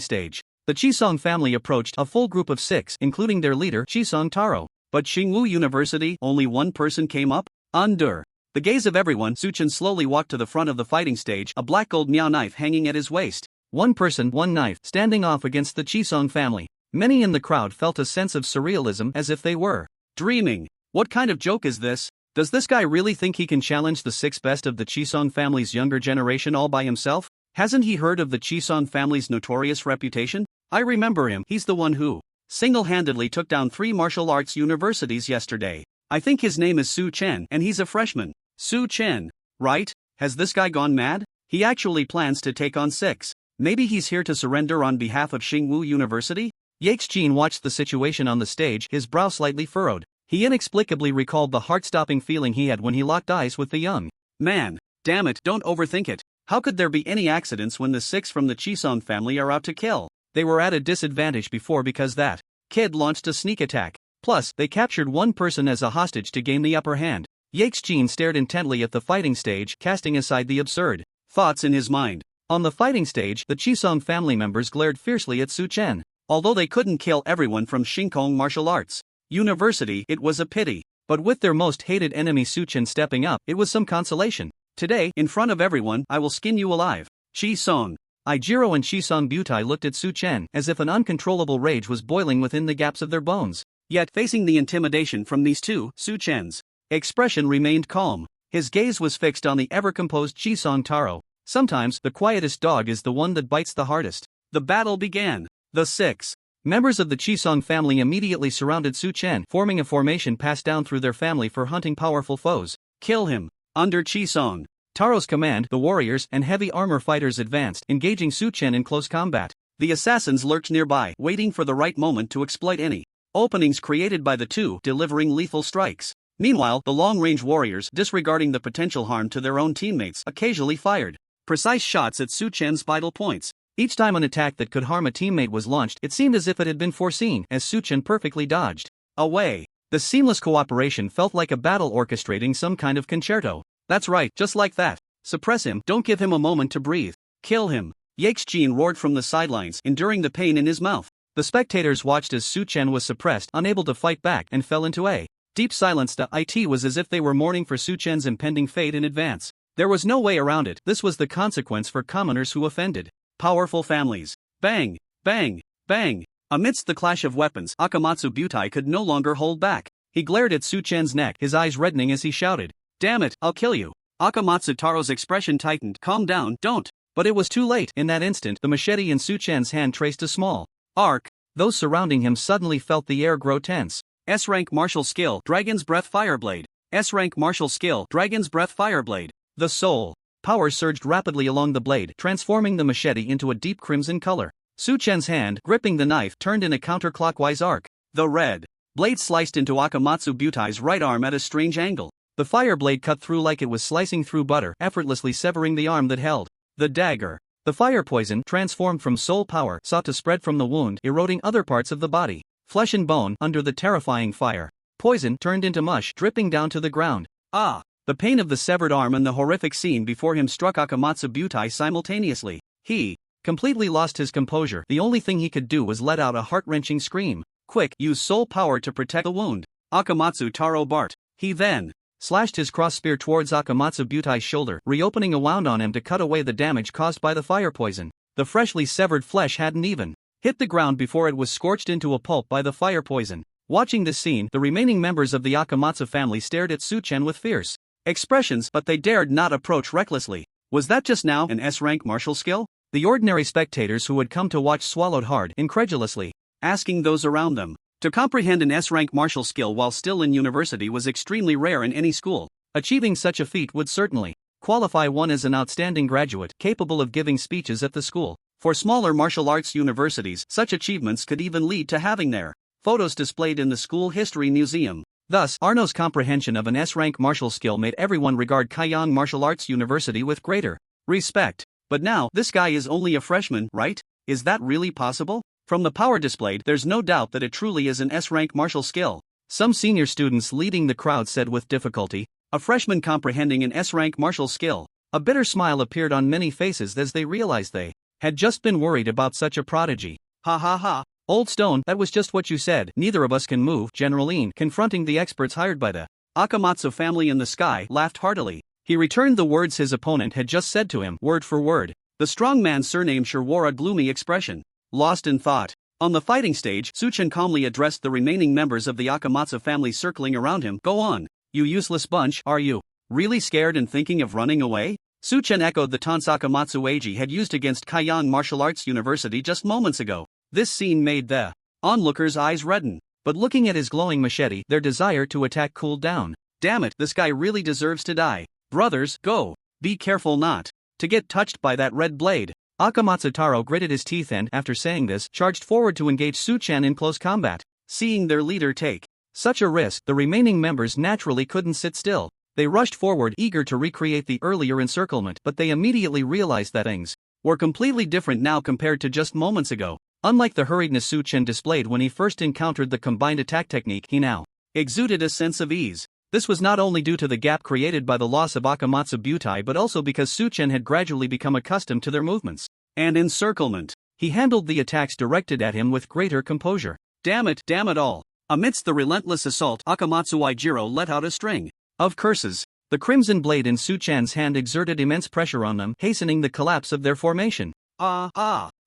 stage. The Chisong family approached, a full group of 6, including their leader, Chisong Taro. But Xingwu University, only one person came up? Under the gaze of everyone, Su Chen slowly walked to the front of the fighting stage, a black gold miao knife hanging at his waist. One person, one knife, standing off against the Chisong family. Many in the crowd felt a sense of surrealism, as if they were dreaming. What kind of joke is this? Does this guy really think he can challenge the 6 best of the Chisong family's younger generation all by himself? Hasn't he heard of the Chisong family's notorious reputation? I remember him, he's the one who single-handedly took down 3 martial arts universities yesterday. I think his name is Su Chen, and he's a freshman. Su Chen, right? Has this guy gone mad? He actually plans to take on 6. Maybe he's here to surrender on behalf of Xingwu University? Yaxin watched the situation on the stage, his brow slightly furrowed. He inexplicably recalled the heart-stopping feeling he had when he locked eyes with the young man. Damn it, don't overthink it. How could there be any accidents when the 6 from the Chisong family are out to kill? They were at a disadvantage before because that kid launched a sneak attack. Plus, they captured one person as a hostage to gain the upper hand. Yaxin stared intently at the fighting stage, casting aside the absurd thoughts in his mind. On the fighting stage, the Chisong family members glared fiercely at Su Chen. Although they couldn't kill everyone from Xingkong Martial Arts University, it was a pity. But with their most hated enemy Su Chen stepping up, it was some consolation. Today, in front of everyone, I will skin you alive. Chisong Ijiro and Chisong Butai looked at Su Chen as if an uncontrollable rage was boiling within the gaps of their bones. Yet, facing the intimidation from these two, Su Chen's expression remained calm. His gaze was fixed on the ever-composed Chisong Taro. Sometimes, the quietest dog is the one that bites the hardest. The battle began. The 6 members of the Chisong family immediately surrounded Su Chen, forming a formation passed down through their family for hunting powerful foes. Kill him. Under Chisong Taro's command, the warriors and heavy armor fighters advanced, engaging Su Chen in close combat. The assassins lurked nearby, waiting for the right moment to exploit any openings created by the two, delivering lethal strikes. Meanwhile, the long-range warriors, disregarding the potential harm to their own teammates, occasionally fired precise shots at Su Chen's vital points. Each time an attack that could harm a teammate was launched, it seemed as if it had been foreseen, as Su Chen perfectly dodged away. The seamless cooperation felt like a battle orchestrating some kind of concerto. That's right, just like that. Suppress him, don't give him a moment to breathe. Kill him. Yaxin roared from the sidelines, enduring the pain in his mouth. The spectators watched as Su Chen was suppressed, unable to fight back, and fell into a deep silence. It was as if they were mourning for Su Chen's impending fate in advance. There was no way around it. This was the consequence for commoners who offended powerful families. Bang, bang, bang. Amidst the clash of weapons, Akamatsu Butai could no longer hold back. He glared at Su Chen's neck, his eyes reddening as he shouted, "Damn it, I'll kill you." Akamatsu Taro's expression tightened. Calm down, don't. But it was too late. In that instant, the machete in Su Chen's hand traced a small arc. Those surrounding him suddenly felt the air grow tense. S-rank martial skill, Dragon's Breath Fireblade. S-rank martial skill, Dragon's Breath Fireblade. The soul power surged rapidly along the blade, transforming the machete into a deep crimson color. Su Chen's hand, gripping the knife, turned in a counterclockwise arc. The red blade sliced into Akamatsu Butai's right arm at a strange angle. The fire blade cut through like it was slicing through butter, effortlessly severing the arm that held the dagger. The fire poison, transformed from soul power, sought to spread from the wound, eroding other parts of the body. Flesh and bone, under the terrifying fire poison, turned into mush, dripping down to the ground. Ah! The pain of the severed arm and the horrific scene before him struck Akamatsu Butai simultaneously. He completely lost his composure. The only thing he could do was let out a heart-wrenching scream. Quick, use soul power to protect the wound. Akamatsu Taro barked. He then slashed his cross spear towards Akamatsu Butai's shoulder, reopening a wound on him to cut away the damage caused by the fire poison. The freshly severed flesh hadn't even hit the ground before it was scorched into a pulp by the fire poison. Watching this scene, the remaining members of the Akamatsu family stared at Su Chen with fierce expressions, but they dared not approach recklessly. Was that just now an S-rank martial skill? The ordinary spectators who had come to watch swallowed hard, incredulously, asking those around them. To comprehend an S-rank martial skill while still in university was extremely rare in any school. Achieving such a feat would certainly qualify one as an outstanding graduate capable of giving speeches at the school. For smaller martial arts universities, such achievements could even lead to having their photos displayed in the school history museum. Thus, Arno's comprehension of an S-rank martial skill made everyone regard Kaiyang Martial Arts University with greater respect. But now, this guy is only a freshman, right? Is that really possible? From the power displayed, there's no doubt that it truly is an S-rank martial skill. Some senior students leading the crowd said with difficulty, a freshman comprehending an S-rank martial skill. A bitter smile appeared on many faces as they realized they had just been worried about such a prodigy. Ha ha ha. Old Stone, that was just what you said. Neither of us can move. General Leen, confronting the experts hired by the Akamatsu family in the sky, laughed heartily. He returned the words his opponent had just said to him, word for word. The strong man's surname sure wore a gloomy expression. Lost in thought. On the fighting stage, Chen calmly addressed the remaining members of the Akamatsu family circling around him. Go on. You useless bunch, are you really scared and thinking of running away? Chen echoed the taunts Akamatsu Eiji had used against Kaiyang Martial Arts University just moments ago. This scene made the onlookers' eyes redden, but looking at his glowing machete, their desire to attack cooled down. Damn it, this guy really deserves to die. Brothers, go. Be careful not to get touched by that red blade. Akamatsu Taro gritted his teeth and, after saying this, charged forward to engage Chen in close combat. Seeing their leader take such a risk, the remaining members naturally couldn't sit still. They rushed forward, eager to recreate the earlier encirclement, but they immediately realized that things were completely different now compared to just moments ago. Unlike the hurriedness Chen displayed when he first encountered the combined attack technique, he now exuded a sense of ease. This was not only due to the gap created by the loss of Akamatsu Butai but also because Chen had gradually become accustomed to their movements and encirclement. He handled the attacks directed at him with greater composure. Damn it all. Amidst the relentless assault, Akamatsu Ijiro let out a string of curses. The crimson blade in Chen's hand exerted immense pressure on them, hastening the collapse of their formation.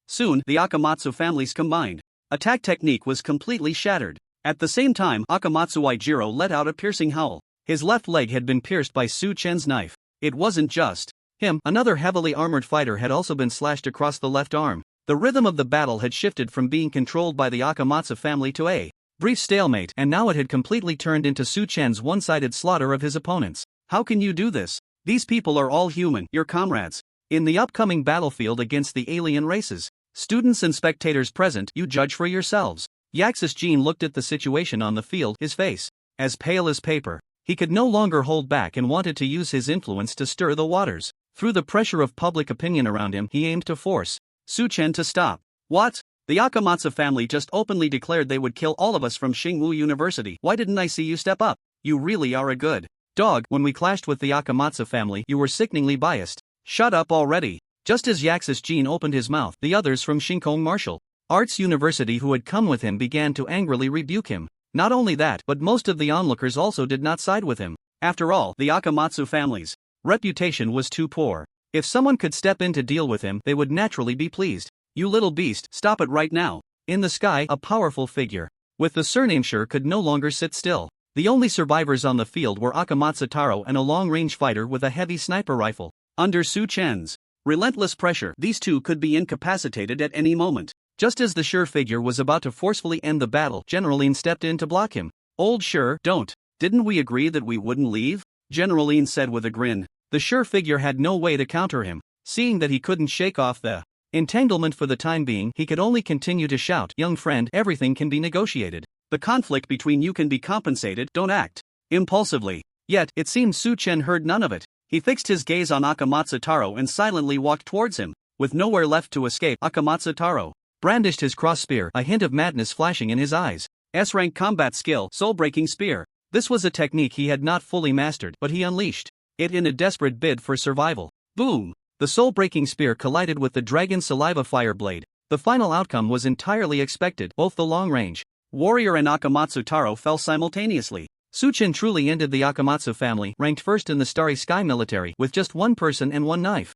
Soon, the Akamatsu family's combined attack technique was completely shattered. At the same time, Akamatsu Ijiro let out a piercing howl. His left leg had been pierced by Chen's knife. It wasn't just him, another heavily armored fighter had also been slashed across the left arm. The rhythm of the battle had shifted from being controlled by the Akamatsu family to a brief stalemate, and now it had completely turned into Chen's one-sided slaughter of his opponents. How can you do this? These people are all human, your comrades. In the upcoming battlefield against the alien races, students and spectators present, you judge for yourselves. Yaxis Jean looked at the situation on the field, his face as pale as paper. He could no longer hold back and wanted to use his influence to stir the waters. Through the pressure of public opinion around him, he aimed to force Chen to stop. What? The Akamatsu family just openly declared they would kill all of us from Xingwu University. Why didn't I see you step up? You really are a good dog. When we clashed with the Akamatsu family, you were sickeningly biased. Shut up already. Just as Yaxis Jean opened his mouth, the others from Shinkong Martial Arts University who had come with him began to angrily rebuke him. Not only that, but most of the onlookers also did not side with him. After all, the Akamatsu family's reputation was too poor. If someone could step in to deal with him, they would naturally be pleased. You little beast, stop it right now. In the sky, a powerful figure with the surname Sure could no longer sit still. The only survivors on the field were Akamatsu Taro and a long-range fighter with a heavy sniper rifle. Under Chen's relentless pressure, these two could be incapacitated at any moment. Just as the Sure figure was about to forcefully end the battle, General Leen stepped in to block him. Old Sure, don't. Didn't we agree that we wouldn't leave? General Leen said with a grin. The Sure figure had no way to counter him. Seeing that he couldn't shake off the entanglement for the time being, he could only continue to shout, young friend, everything can be negotiated. The conflict between you can be compensated, don't act impulsively. Yet, it seemed Chen heard none of it. He fixed his gaze on Akamatsu Taro and silently walked towards him. With nowhere left to escape, Akamatsu Taro brandished his cross spear, a hint of madness flashing in his eyes. S-rank combat skill, soul-breaking spear. This was a technique he had not fully mastered, but he unleashed it in a desperate bid for survival. Boom! The soul-breaking spear collided with the dragon saliva fire blade. The final outcome was entirely expected. Both the long-range warrior and Akamatsu Taro fell simultaneously. Chen truly ended the Akamatsu family, ranked first in the Starry Sky military, with just one person and one knife.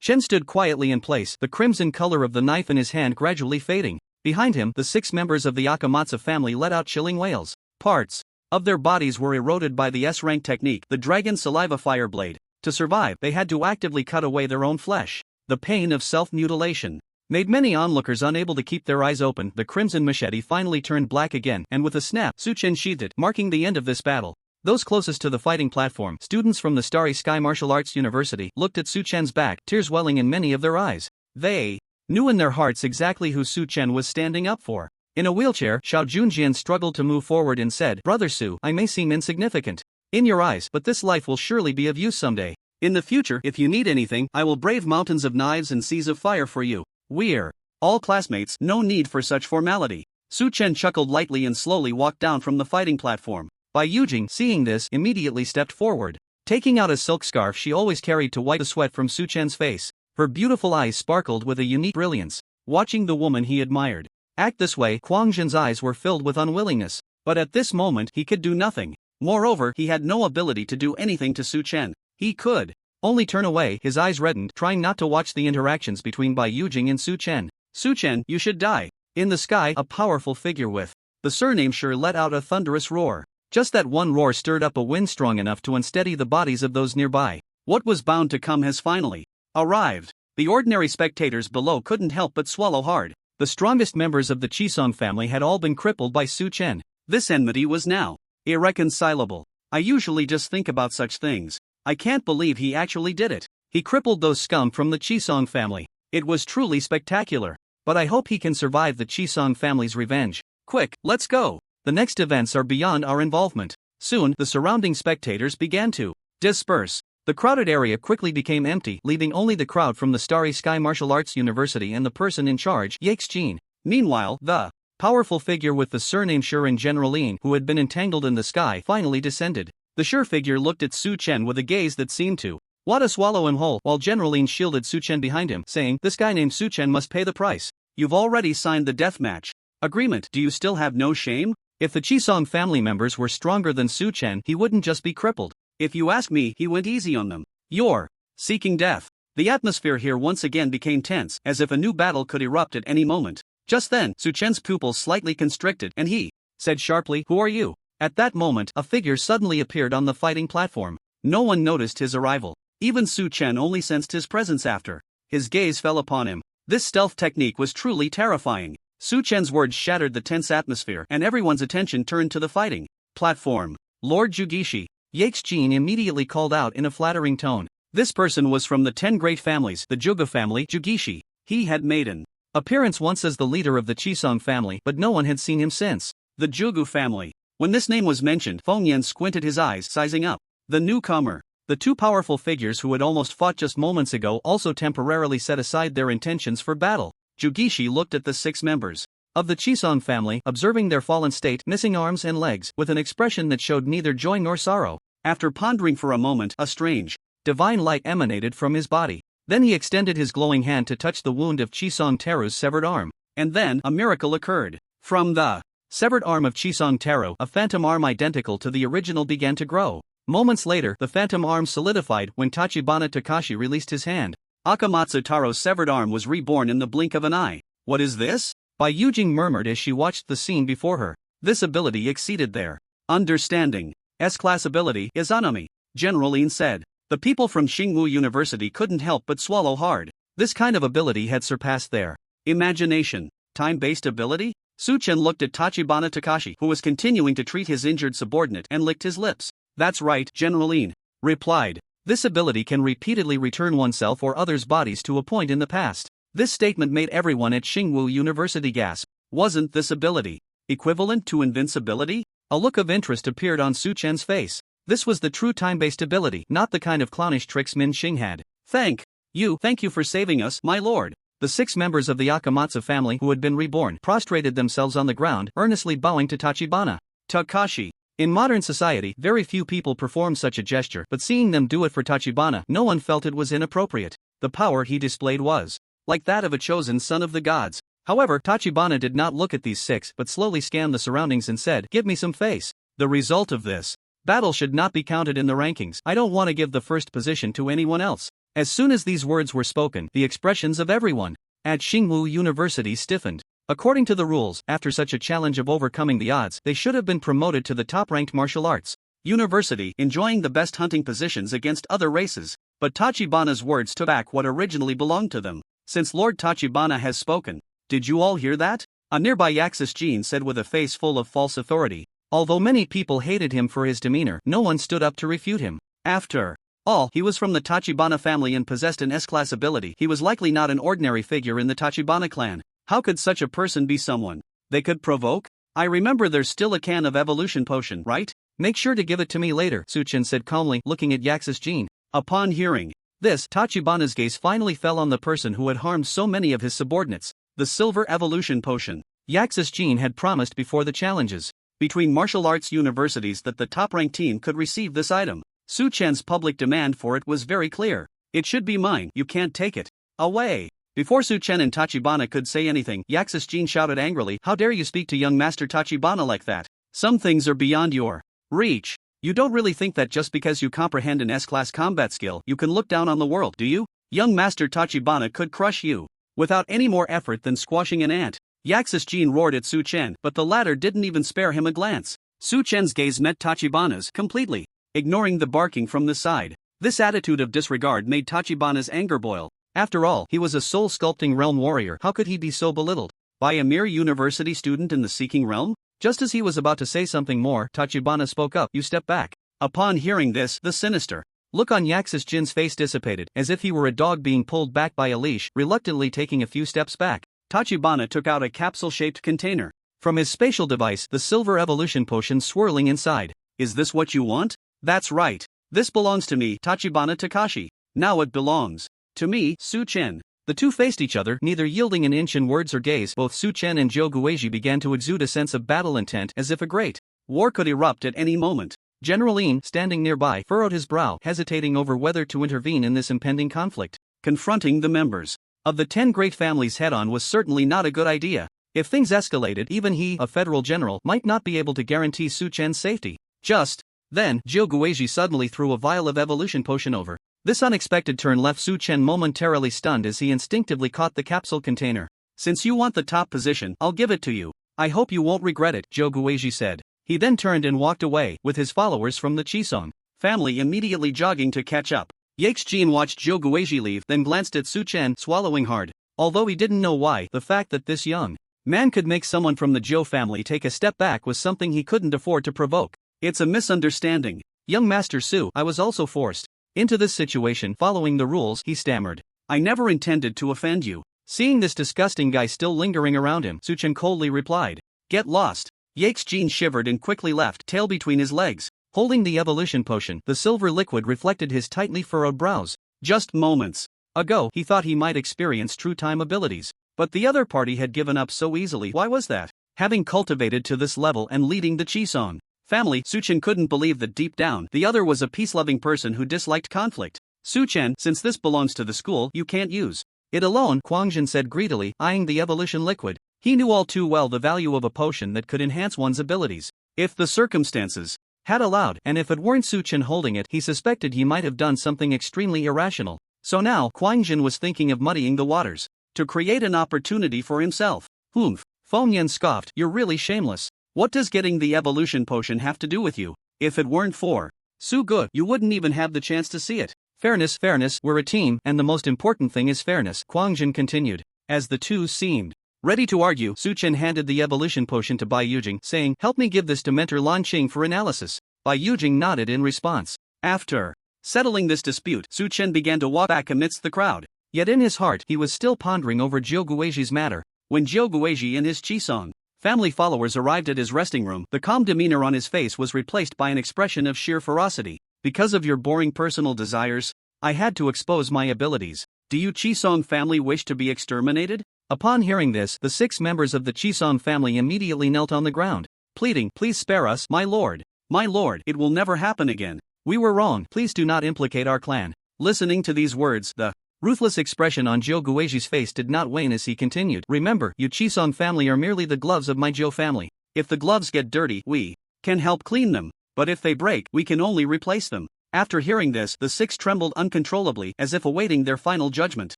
Chen stood quietly in place, the crimson color of the knife in his hand gradually fading. Behind him, the 6 members of the Akamatsu family let out chilling wails. Parts of their bodies were eroded by the S-rank technique, the dragon saliva fire blade. To survive, they had to actively cut away their own flesh. The pain of self-mutilation made many onlookers unable to keep their eyes open. The crimson machete finally turned black again, and with a snap, Su Chen sheathed it, marking the end of this battle. Those closest to the fighting platform, students from the Starry Sky Martial Arts University, looked at Su Chen's back, tears welling in many of their eyes. They knew in their hearts exactly who Su Chen was standing up for. In a wheelchair, Xiao Junjian struggled to move forward and said, "Brother Su, I may seem insignificant in your eyes, but this life will surely be of use someday. In the future, if you need anything, I will brave mountains of knives and seas of fire for you. We're all classmates, no need for such formality." Su Chen chuckled lightly and slowly walked down from the fighting platform. Bai Yujing, seeing this, immediately stepped forward. Taking out a silk scarf she always carried to wipe the sweat from Su Chen's face, her beautiful eyes sparkled with a unique brilliance. Watching the woman he admired act this way, Kuang Zhen's eyes were filled with unwillingness. But at this moment he could do nothing. Moreover, he had no ability to do anything to Su Chen. He could only turn away, his eyes reddened, trying not to watch the interactions between Bai Yujing and Su Chen. "Su Chen, you should die." In the sky, a powerful figure with the surname Sure let out a thunderous roar. Just that one roar stirred up a wind strong enough to unsteady the bodies of those nearby. What was bound to come has finally arrived. The ordinary spectators below couldn't help but swallow hard. The strongest members of the Chisong family had all been crippled by Su Chen. This enmity was now irreconcilable. "I usually just think about such things. I can't believe he actually did it. He crippled those scum from the Chisong family. It was truly spectacular. But I hope he can survive the Chisong family's revenge. Quick, let's go. The next events are beyond our involvement." Soon, the surrounding spectators began to disperse. The crowded area quickly became empty, leaving only the crowd from the Starry Sky Martial Arts University and the person in charge, EXP. Meanwhile, the powerful figure with the surname Sure and General Lin, who had been entangled in the sky, finally descended. The Sure figure looked at Su Chen with a gaze that seemed to want to swallow him whole, while General Lin shielded Su Chen behind him, saying, "This guy named Su Chen must pay the price. You've already signed the deathmatch agreement. Do you still have no shame?" If the Chisong family members were stronger than Su Chen, he wouldn't just be crippled. If you ask me, he went easy on them. "You're seeking death." The atmosphere here once again became tense, as if a new battle could erupt at any moment. Just then, Su Chen's pupils slightly constricted, and he said sharply, "Who are you?" At that moment, a figure suddenly appeared on the fighting platform. No one noticed his arrival. Even Su Chen only sensed his presence after his gaze fell upon him. This stealth technique was truly terrifying. Su Chen's words shattered the tense atmosphere, and everyone's attention turned to the fighting platform. "Lord Jugishi," EXP immediately called out in a flattering tone. This person was from the 10 great families, the Juga family, Jugishi. He had made an appearance once as the leader of the Chisong family, but no one had seen him since. The Jugu family. When this name was mentioned, Feng Yan squinted his eyes, sizing up the newcomer. The two powerful figures who had almost fought just moments ago also temporarily set aside their intentions for battle. Jugishi looked at the 6 members of the Chisong family, observing their fallen state, missing arms and legs, with an expression that showed neither joy nor sorrow. After pondering for a moment, a strange, divine light emanated from his body. Then he extended his glowing hand to touch the wound of Chisong Teru's severed arm. And then, a miracle occurred. From the severed arm of Chisong Teru, a phantom arm identical to the original began to grow. Moments later, the phantom arm solidified when Tachibana Takashi released his hand. Akamatsu Taro's severed arm was reborn in the blink of an eye. "What is this?" Bai Yujing murmured as she watched the scene before her. This ability exceeded their understanding. S-class ability, Izanami, General Lin said. The people from Xingwu University couldn't help but swallow hard. This kind of ability had surpassed their imagination. Time-based ability? Su Chen looked at Tachibana Takashi, who was continuing to treat his injured subordinate, and licked his lips. "That's right," General Lin replied. This ability can repeatedly return oneself or others' bodies to a point in the past. This statement made everyone at Xingwu University gasp. Wasn't this ability equivalent to invincibility? A look of interest appeared on Su Chen's face. This was the true time-based ability, not the kind of clownish tricks Min Xing had. Thank you for saving us, my lord." The 6 members of the Akamatsu family who had been reborn prostrated themselves on the ground, earnestly bowing to Tachibana Takashi. In modern society, very few people perform such a gesture, but seeing them do it for Tachibana, no one felt it was inappropriate. The power he displayed was like that of a chosen son of the gods. However, Tachibana did not look at these 6 but slowly scanned the surroundings and said, "Give me some face." The result of this battle should not be counted in the rankings. I don't want to give the first position to anyone else. As soon as these words were spoken, the expressions of everyone at Xingwu University stiffened. According to the rules, after such a challenge of overcoming the odds, they should have been promoted to the top-ranked martial arts. university, enjoying the best hunting positions against other races. But Tachibana's words took back what originally belonged to them. Since Lord Tachibana has spoken. Did you all hear that? A nearby Yaxis Jean said with a face full of false authority. Although many people hated him for his demeanor, no one stood up to refute him. After all, he was from the Tachibana family and possessed an S-class ability. He was likely not an ordinary figure in the Tachibana clan. How could such a person be someone they could provoke? I remember there's still a can of evolution potion, right? Make sure to give it to me later, Chen said calmly, looking at Yaxis Jean. Upon hearing this, Tachibana's gaze finally fell on the person who had harmed so many of his subordinates, the silver evolution potion. Yaxis Jean had promised before the challenges between martial arts universities that the top-ranked team could receive this item. Chen's public demand for it was very clear. It should be mine, you can't take it away. Before Chen and Tachibana could say anything, Yaxis Jean shouted angrily, how dare you speak to young Master Tachibana like that? Some things are beyond your reach. You don't really think that just because you comprehend an S-class combat skill, you can look down on the world, do you? Young Master Tachibana could crush you without any more effort than squashing an ant. Yaxis Jean roared at Chen, but the latter didn't even spare him a glance. Chen's gaze met Tachibana's completely, ignoring the barking from the side. This attitude of disregard made Tachibana's anger boil. After all, he was a soul-sculpting realm warrior. How could he be so belittled by a mere university student in the Seeking Realm? Just as he was about to say something more, Tachibana spoke up. You step back. Upon hearing this, the sinister look on Yaxis Jin's face dissipated, as if he were a dog being pulled back by a leash, reluctantly taking a few steps back. Tachibana took out a capsule-shaped container from his spatial device, the silver evolution potion swirling inside. Is this what you want? That's right. This belongs to me, Tachibana Takashi. Now it belongs to me, Chen. The two faced each other, neither yielding an inch in words or gaze. Both Chen and Zhou Guizhi began to exude a sense of battle intent, as if a great war could erupt at any moment. General Yin, standing nearby, furrowed his brow, hesitating over whether to intervene in this impending conflict. Confronting the members of the 10 great families head-on was certainly not a good idea. If things escalated, even he, a federal general, might not be able to guarantee Chen's safety. Just then, Zhou Guizhi suddenly threw a vial of evolution potion over. This unexpected turn left Chen momentarily stunned as he instinctively caught the capsule container. Since you want the top position, I'll give it to you. I hope you won't regret it, Zhou Guizhi said. He then turned and walked away, with his followers from the Chisong family immediately jogging to catch up. Yaxis Jean watched Zhou Guizhi leave, then glanced at Chen, swallowing hard. Although he didn't know why, the fact that this young man could make someone from the Zhou family take a step back was something he couldn't afford to provoke. It's a misunderstanding. Young Master Su, I was also forced into this situation following the rules, he stammered. I never intended to offend you. Seeing this disgusting guy still lingering around him, Chen coldly replied. Get lost. Yaxis Jean shivered and quickly left, tail between his legs. Holding the evolution potion, the silver liquid reflected his tightly furrowed brows. Just moments ago, he thought he might experience true time abilities. But the other party had given up so easily. Why was that? Having cultivated to this level and leading the Chisong family, Chen couldn't believe that deep down, the other was a peace-loving person who disliked conflict. Chen, since this belongs to the school, you can't use it alone, Guangjin said greedily, eyeing the evolution liquid. He knew all too well the value of a potion that could enhance one's abilities. If the circumstances had allowed, and if it weren't Chen holding it, he suspected he might have done something extremely irrational. So now, Guangjin was thinking of muddying the waters to create an opportunity for himself. Humph. Feng Yan scoffed, you're really shameless. What does getting the evolution potion have to do with you? If it weren't for Su Ge, you wouldn't even have the chance to see it. Fairness, we're a team, and the most important thing is fairness, Guangjin continued. As the two seemed ready to argue, Chen handed the evolution potion to Bai Yujing, saying, help me give this to Mentor Lan Qing for analysis. Bai Yujing nodded in response. After settling this dispute, Chen began to walk back amidst the crowd. Yet in his heart, he was still pondering over Zhou Guizhi's matter. When Zhou Guizhi and his Chisong family followers arrived at his resting room, the calm demeanor on his face was replaced by an expression of sheer ferocity. Because of your boring personal desires, I had to expose my abilities. Do you Chisong family wish to be exterminated? Upon hearing this, the 6 members of the Chisong family immediately knelt on the ground, pleading, please spare us, my lord. My lord, it will never happen again. We were wrong, please do not implicate our clan. Listening to these words, the ruthless expression on Zhou Guizhi's face did not wane as he continued. Remember, you Chisong family are merely the gloves of my Zhou family. If the gloves get dirty, we can help clean them. But if they break, we can only replace them. After hearing this, the 6 trembled uncontrollably, as if awaiting their final judgment.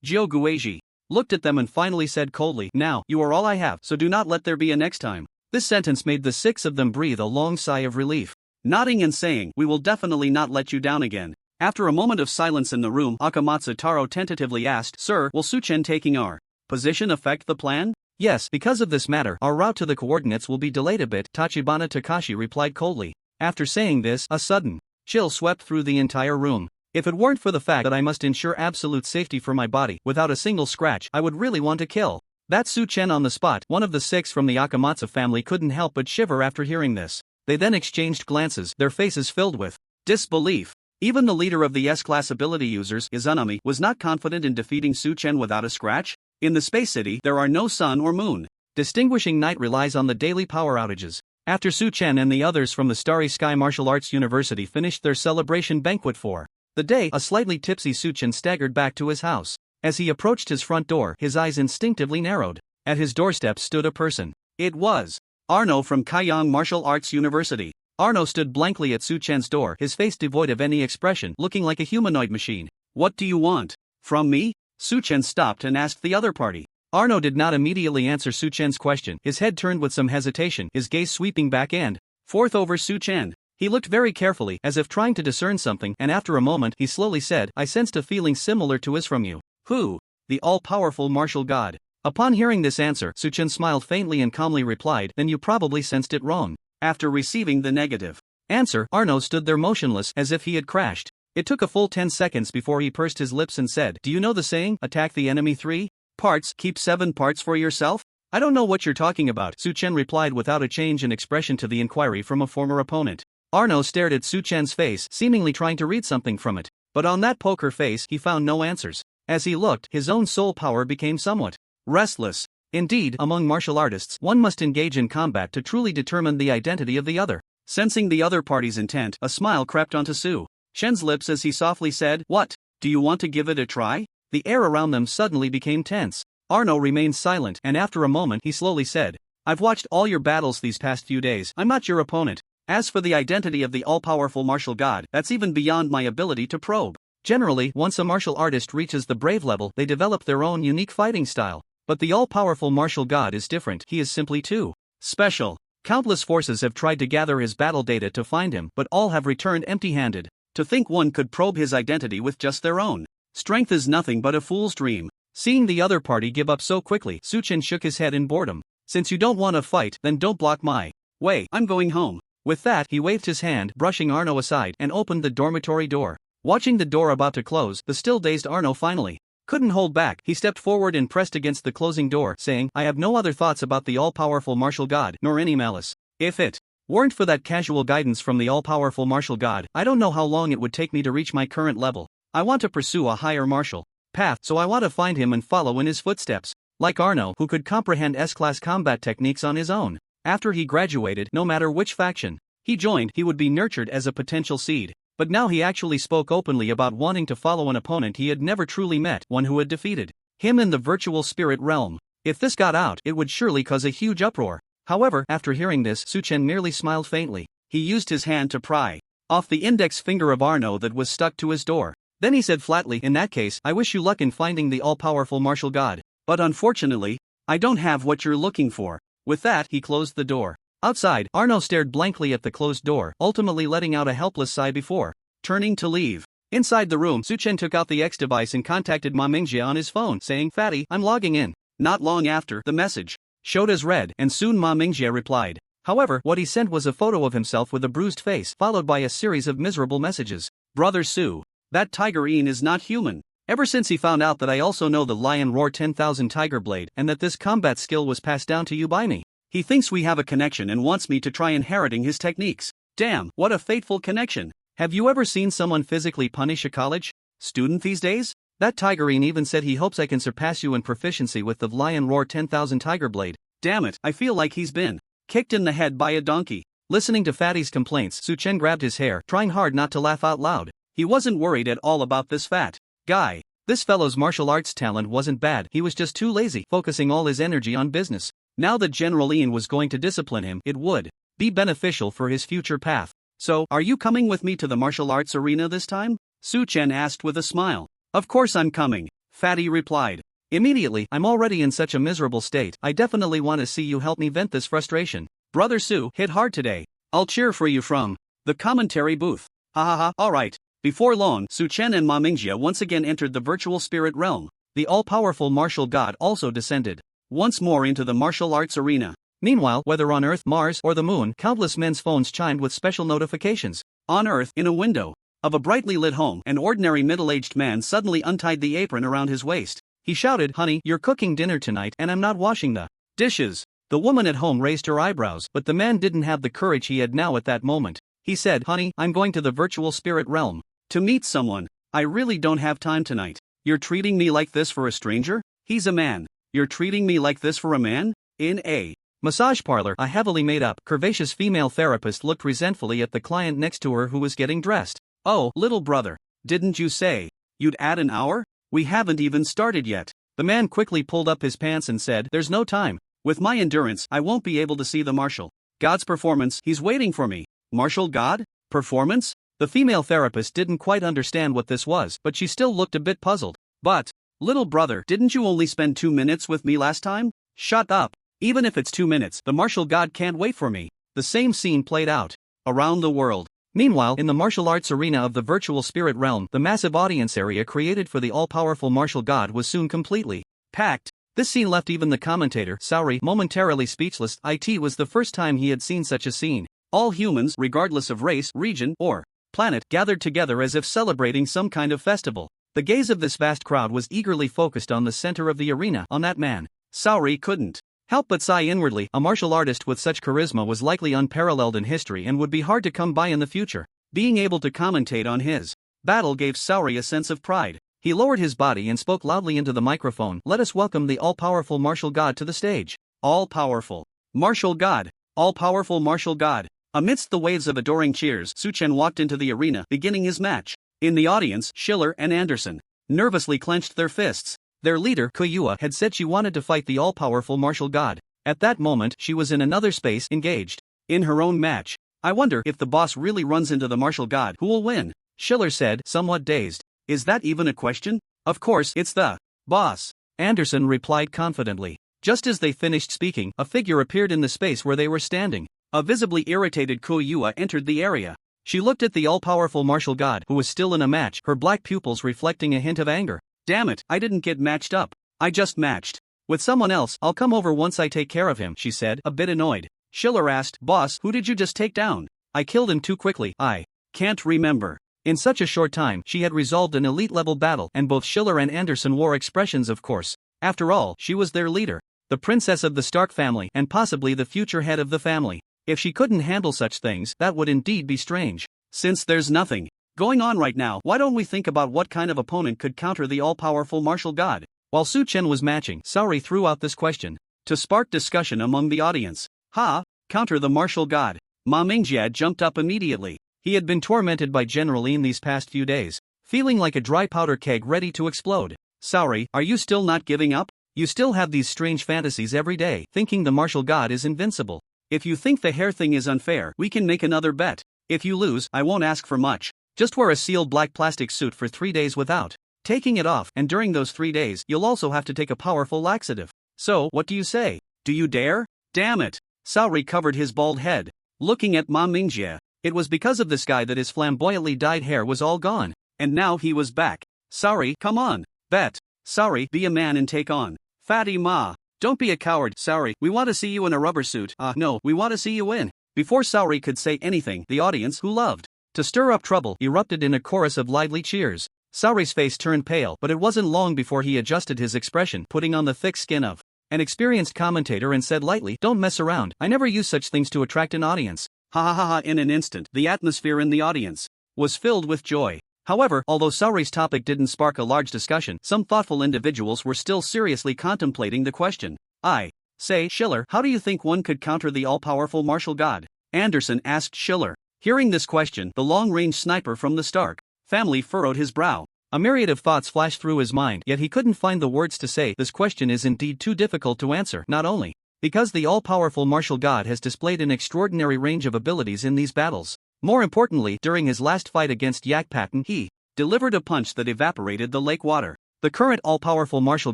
Zhou Guizhi looked at them and finally said coldly, now, you are all I have, so do not let there be a next time. This sentence made the 6 of them breathe a long sigh of relief. nodding and saying, "We will definitely not let you down again." After a moment of silence in the room, Akamatsu Taro tentatively asked, "Sir, will Su-Chen taking our position affect the plan?" "Yes, because of this matter, our route to the coordinates will be delayed a bit," Tachibana Takashi replied coldly. After saying this, a sudden chill swept through the entire room. If it weren't for the fact that I must ensure absolute safety for my body without a single scratch, I would really want to kill. That's Su-Chen on the spot. One of the 6 from the Akamatsu family couldn't help but shiver after hearing this. They then exchanged glances, their faces filled with disbelief. Even the leader of the S-class ability users, Izanami, was not confident in defeating Su-Chen without a scratch. In the Space City, there are no sun or moon. Distinguishing night relies on the daily power outages. After Su-Chen and the others from the Starry Sky Martial Arts University finished their celebration banquet for the day, a slightly tipsy Su-Chen staggered back to his house. As he approached his front door, his eyes instinctively narrowed. At his doorstep stood a person. It was Arno from Kaiyang Martial Arts University. Arno stood blankly at Su-Chen's door, his face devoid of any expression, looking like a humanoid machine. "What do you want from me?" Su-Chen stopped and asked the other party. Arno did not immediately answer Su-Chen's question, his head turned with some hesitation, his gaze sweeping back and forth over Su-Chen. He looked very carefully, as if trying to discern something, and after a moment he slowly said, "I sensed a feeling similar to his from you." "Who?" "The all-powerful martial god." Upon hearing this answer, Su-Chen smiled faintly and calmly replied, "Then you probably sensed it wrong." After receiving the negative answer, Arno stood there motionless, as if he had crashed. It took a full 10 seconds before he pursed his lips and said, "Do you know the saying, attack the enemy 3 parts, keep 7 parts for yourself?" "I don't know what you're talking about," Su-Chen replied without a change in expression to the inquiry from a former opponent. Arno stared at Su-Chen's face, seemingly trying to read something from it. But on that poker face he found no answers. As he looked, his own soul power became somewhat restless. Indeed, among martial artists, one must engage in combat to truly determine the identity of the other. Sensing the other party's intent, a smile crept onto Su-Chen's lips as he softly said, "What? Do you want to give it a try?" The air around them suddenly became tense. Arno remained silent, and after a moment he slowly said, "I've watched all your battles these past few days. I'm not your opponent. As for the identity of the all-powerful martial god, that's even beyond my ability to probe. Generally, once a martial artist reaches the brave level, they develop their own unique fighting style. But the all-powerful martial god is different. He is simply too special. Countless forces have tried to gather his battle data to find him, but all have returned empty-handed. To think one could probe his identity with just their own strength is nothing but a fool's dream." Seeing the other party give up so quickly, Su-Chen shook his head in boredom. "Since you don't want to fight, then don't block my way. I'm going home." With that, he waved his hand, brushing Arno aside, and opened the dormitory door. Watching the door about to close, the still-dazed Arno finally couldn't hold back. He stepped forward and pressed against the closing door, saying, "I have no other thoughts about the all-powerful martial god, nor any malice. If it weren't for that casual guidance from the all-powerful martial god, I don't know how long it would take me to reach my current level. I want to pursue a higher martial path, so I want to find him and follow in his footsteps." Like Arno, who could comprehend S-class combat techniques on his own. After he graduated, no matter which faction he joined, he would be nurtured as a potential seed. But now he actually spoke openly about wanting to follow an opponent he had never truly met, one who had defeated him in the virtual spirit realm. If this got out, it would surely cause a huge uproar. However, after hearing this, Su-Chen merely smiled faintly. He used his hand to pry off the index finger of Arno that was stuck to his door. Then he said flatly, "In that case, I wish you luck in finding the all-powerful martial god. But unfortunately, I don't have what you're looking for." With that, he closed the door. Outside, Arno stared blankly at the closed door, ultimately letting out a helpless sigh before turning to leave. Inside the room, Su-Chen took out the X device and contacted Ma Mingjie on his phone, saying, "Fatty, I'm logging in." Not long after, the message showed as read, and soon Ma Mingjie replied. However, what he sent was a photo of himself with a bruised face, followed by a series of miserable messages. "Brother Su, that Tigerine is not human. Ever since he found out that I also know the Lion Roar 10,000 Tiger Blade and that this combat skill was passed down to you by me, he thinks we have a connection and wants me to try inheriting his techniques. Damn, what a fateful connection. Have you ever seen someone physically punish a college student these days? That Tigerine even said he hopes I can surpass you in proficiency with the Lion Roar 10,000 Tiger Blade. Damn it, I feel like he's been kicked in the head by a donkey." Listening to Fatty's complaints, Su-Chen grabbed his hair, trying hard not to laugh out loud. He wasn't worried at all about this fat guy. This fellow's martial arts talent wasn't bad, he was just too lazy, focusing all his energy on business. Now that General Ian was going to discipline him, it would be beneficial for his future path. "So, are you coming with me to the martial arts arena this time?" Su-Chen asked with a smile. "Of course I'm coming," Fatty replied. Immediately, "I'm already in such a miserable state, I definitely want to see you help me vent this frustration. Brother Su, hit hard today. I'll cheer for you from The commentary booth. Hahaha, alright. Before long, Chen and Ma Mingjie once again entered the virtual spirit realm. The all-powerful martial god also descended once more into the martial arts arena. Meanwhile, whether on Earth, Mars, or the Moon, countless men's phones chimed with special notifications. On Earth, in a window of a brightly lit home, an ordinary middle-aged man suddenly untied the apron around his waist. He shouted, "Honey, you're cooking dinner tonight and I'm not washing the dishes." The woman at home raised her eyebrows, but the man didn't have the courage he had now at that moment. He said, "Honey, I'm going to the virtual spirit realm to meet someone. I really don't have time tonight." "You're treating me like this for a stranger? He's a man. You're treating me like this for a man?" In a massage parlor, a heavily made-up, curvaceous female therapist looked resentfully at the client next to her who was getting dressed. "Oh, little brother, didn't you say you'd add an hour? We haven't even started yet." The man quickly pulled up his pants and said, "There's no time. With my endurance, I won't be able to see the martial god's performance. He's waiting for me." "Martial god? Performance?" The female therapist didn't quite understand what this was, but she still looked a bit puzzled. "But, little brother, didn't you only spend 2 minutes with me last time?" "Shut up. Even if it's 2 minutes, the martial god can't wait for me." The same scene played out around the world. Meanwhile, in the martial arts arena of the virtual spirit realm, the massive audience area created for the all-powerful martial god was soon completely packed. This scene left even the commentator, Saori, momentarily speechless. It was the first time he had seen such a scene. All humans, regardless of race, region, or planet, gathered together as if celebrating some kind of festival. The gaze of this vast crowd was eagerly focused on the center of the arena, on that man. Saori couldn't help but sigh inwardly. A martial artist with such charisma was likely unparalleled in history and would be hard to come by in the future. Being able to commentate on his battle gave Saori a sense of pride. He lowered his body and spoke loudly into the microphone. "Let us welcome the all-powerful martial god to the stage." All-powerful martial god. All-powerful martial god. Amidst the waves of adoring cheers, Chen walked into the arena, beginning his match. In the audience, Schiller and Anderson nervously clenched their fists. Their leader, Kuyua, had said she wanted to fight the all-powerful martial god. At that moment, she was in another space, engaged in her own match. "I wonder if the boss really runs into the martial god, who will win?" Schiller said, somewhat dazed. "Is that even a question? Of course, it's the boss," Anderson replied confidently. Just as they finished speaking, a figure appeared in the space where they were standing. A visibly irritated Kuyua entered the area. She looked at the all-powerful martial god, who was still in a match, her black pupils reflecting a hint of anger. "Damn it, I didn't get matched up. I just matched with someone else. I'll come over once I take care of him," she said, a bit annoyed. Schiller asked, "Boss, who did you just take down?" "I killed him too quickly. I can't remember." In such a short time, she had resolved an elite-level battle, and both Schiller and Anderson wore expressions of course. After all, she was their leader, the princess of the Stark family, and possibly the future head of the family. If she couldn't handle such things, that would indeed be strange. "Since there's nothing going on right now, why don't we think about what kind of opponent could counter the all-powerful martial god?" While Chen was matching, Saori threw out this question to spark discussion among the audience. Counter the martial god. Ma Mingjie jumped up immediately. He had been tormented by General Yin these past few days, feeling like a dry powder keg ready to explode. "Saori, are you still not giving up? You still have these strange fantasies every day, thinking the martial god is invincible. If you think the hair thing is unfair, we can make another bet. If you lose, I won't ask for much. Just wear a sealed black plastic suit for 3 days without taking it off, and during those 3 days, you'll also have to take a powerful laxative. So, what do you say? Do you dare?" "Damn it." Saori covered his bald head, looking at Ma Mingjie. It was because of this guy that his flamboyantly dyed hair was all gone, and now he was back. "Saori, come on. Bet. Saori, be a man and take on Fatty Ma. Don't be a coward, Saori. We want to see you in a rubber suit. No, we want to see you win." Before Saori could say anything, the audience, who loved to stir up trouble, erupted in a chorus of lively cheers. Saori's face turned pale, but it wasn't long before he adjusted his expression, putting on the thick skin of an experienced commentator, and said lightly, "Don't mess around. I never use such things to attract an audience." Ha ha ha ha. In an instant, the atmosphere in the audience was filled with joy. However, although Saori's topic didn't spark a large discussion, some thoughtful individuals were still seriously contemplating the question. "I say, Schiller, how do you think one could counter the all-powerful martial god?" Anderson asked Schiller. Hearing this question, the long-range sniper from the Stark family furrowed his brow. A myriad of thoughts flashed through his mind, yet he couldn't find the words to say. This question is indeed too difficult to answer, not only because the all-powerful martial god has displayed an extraordinary range of abilities in these battles. More importantly, during his last fight against Yak Patton, he delivered a punch that evaporated the lake water. The current all-powerful martial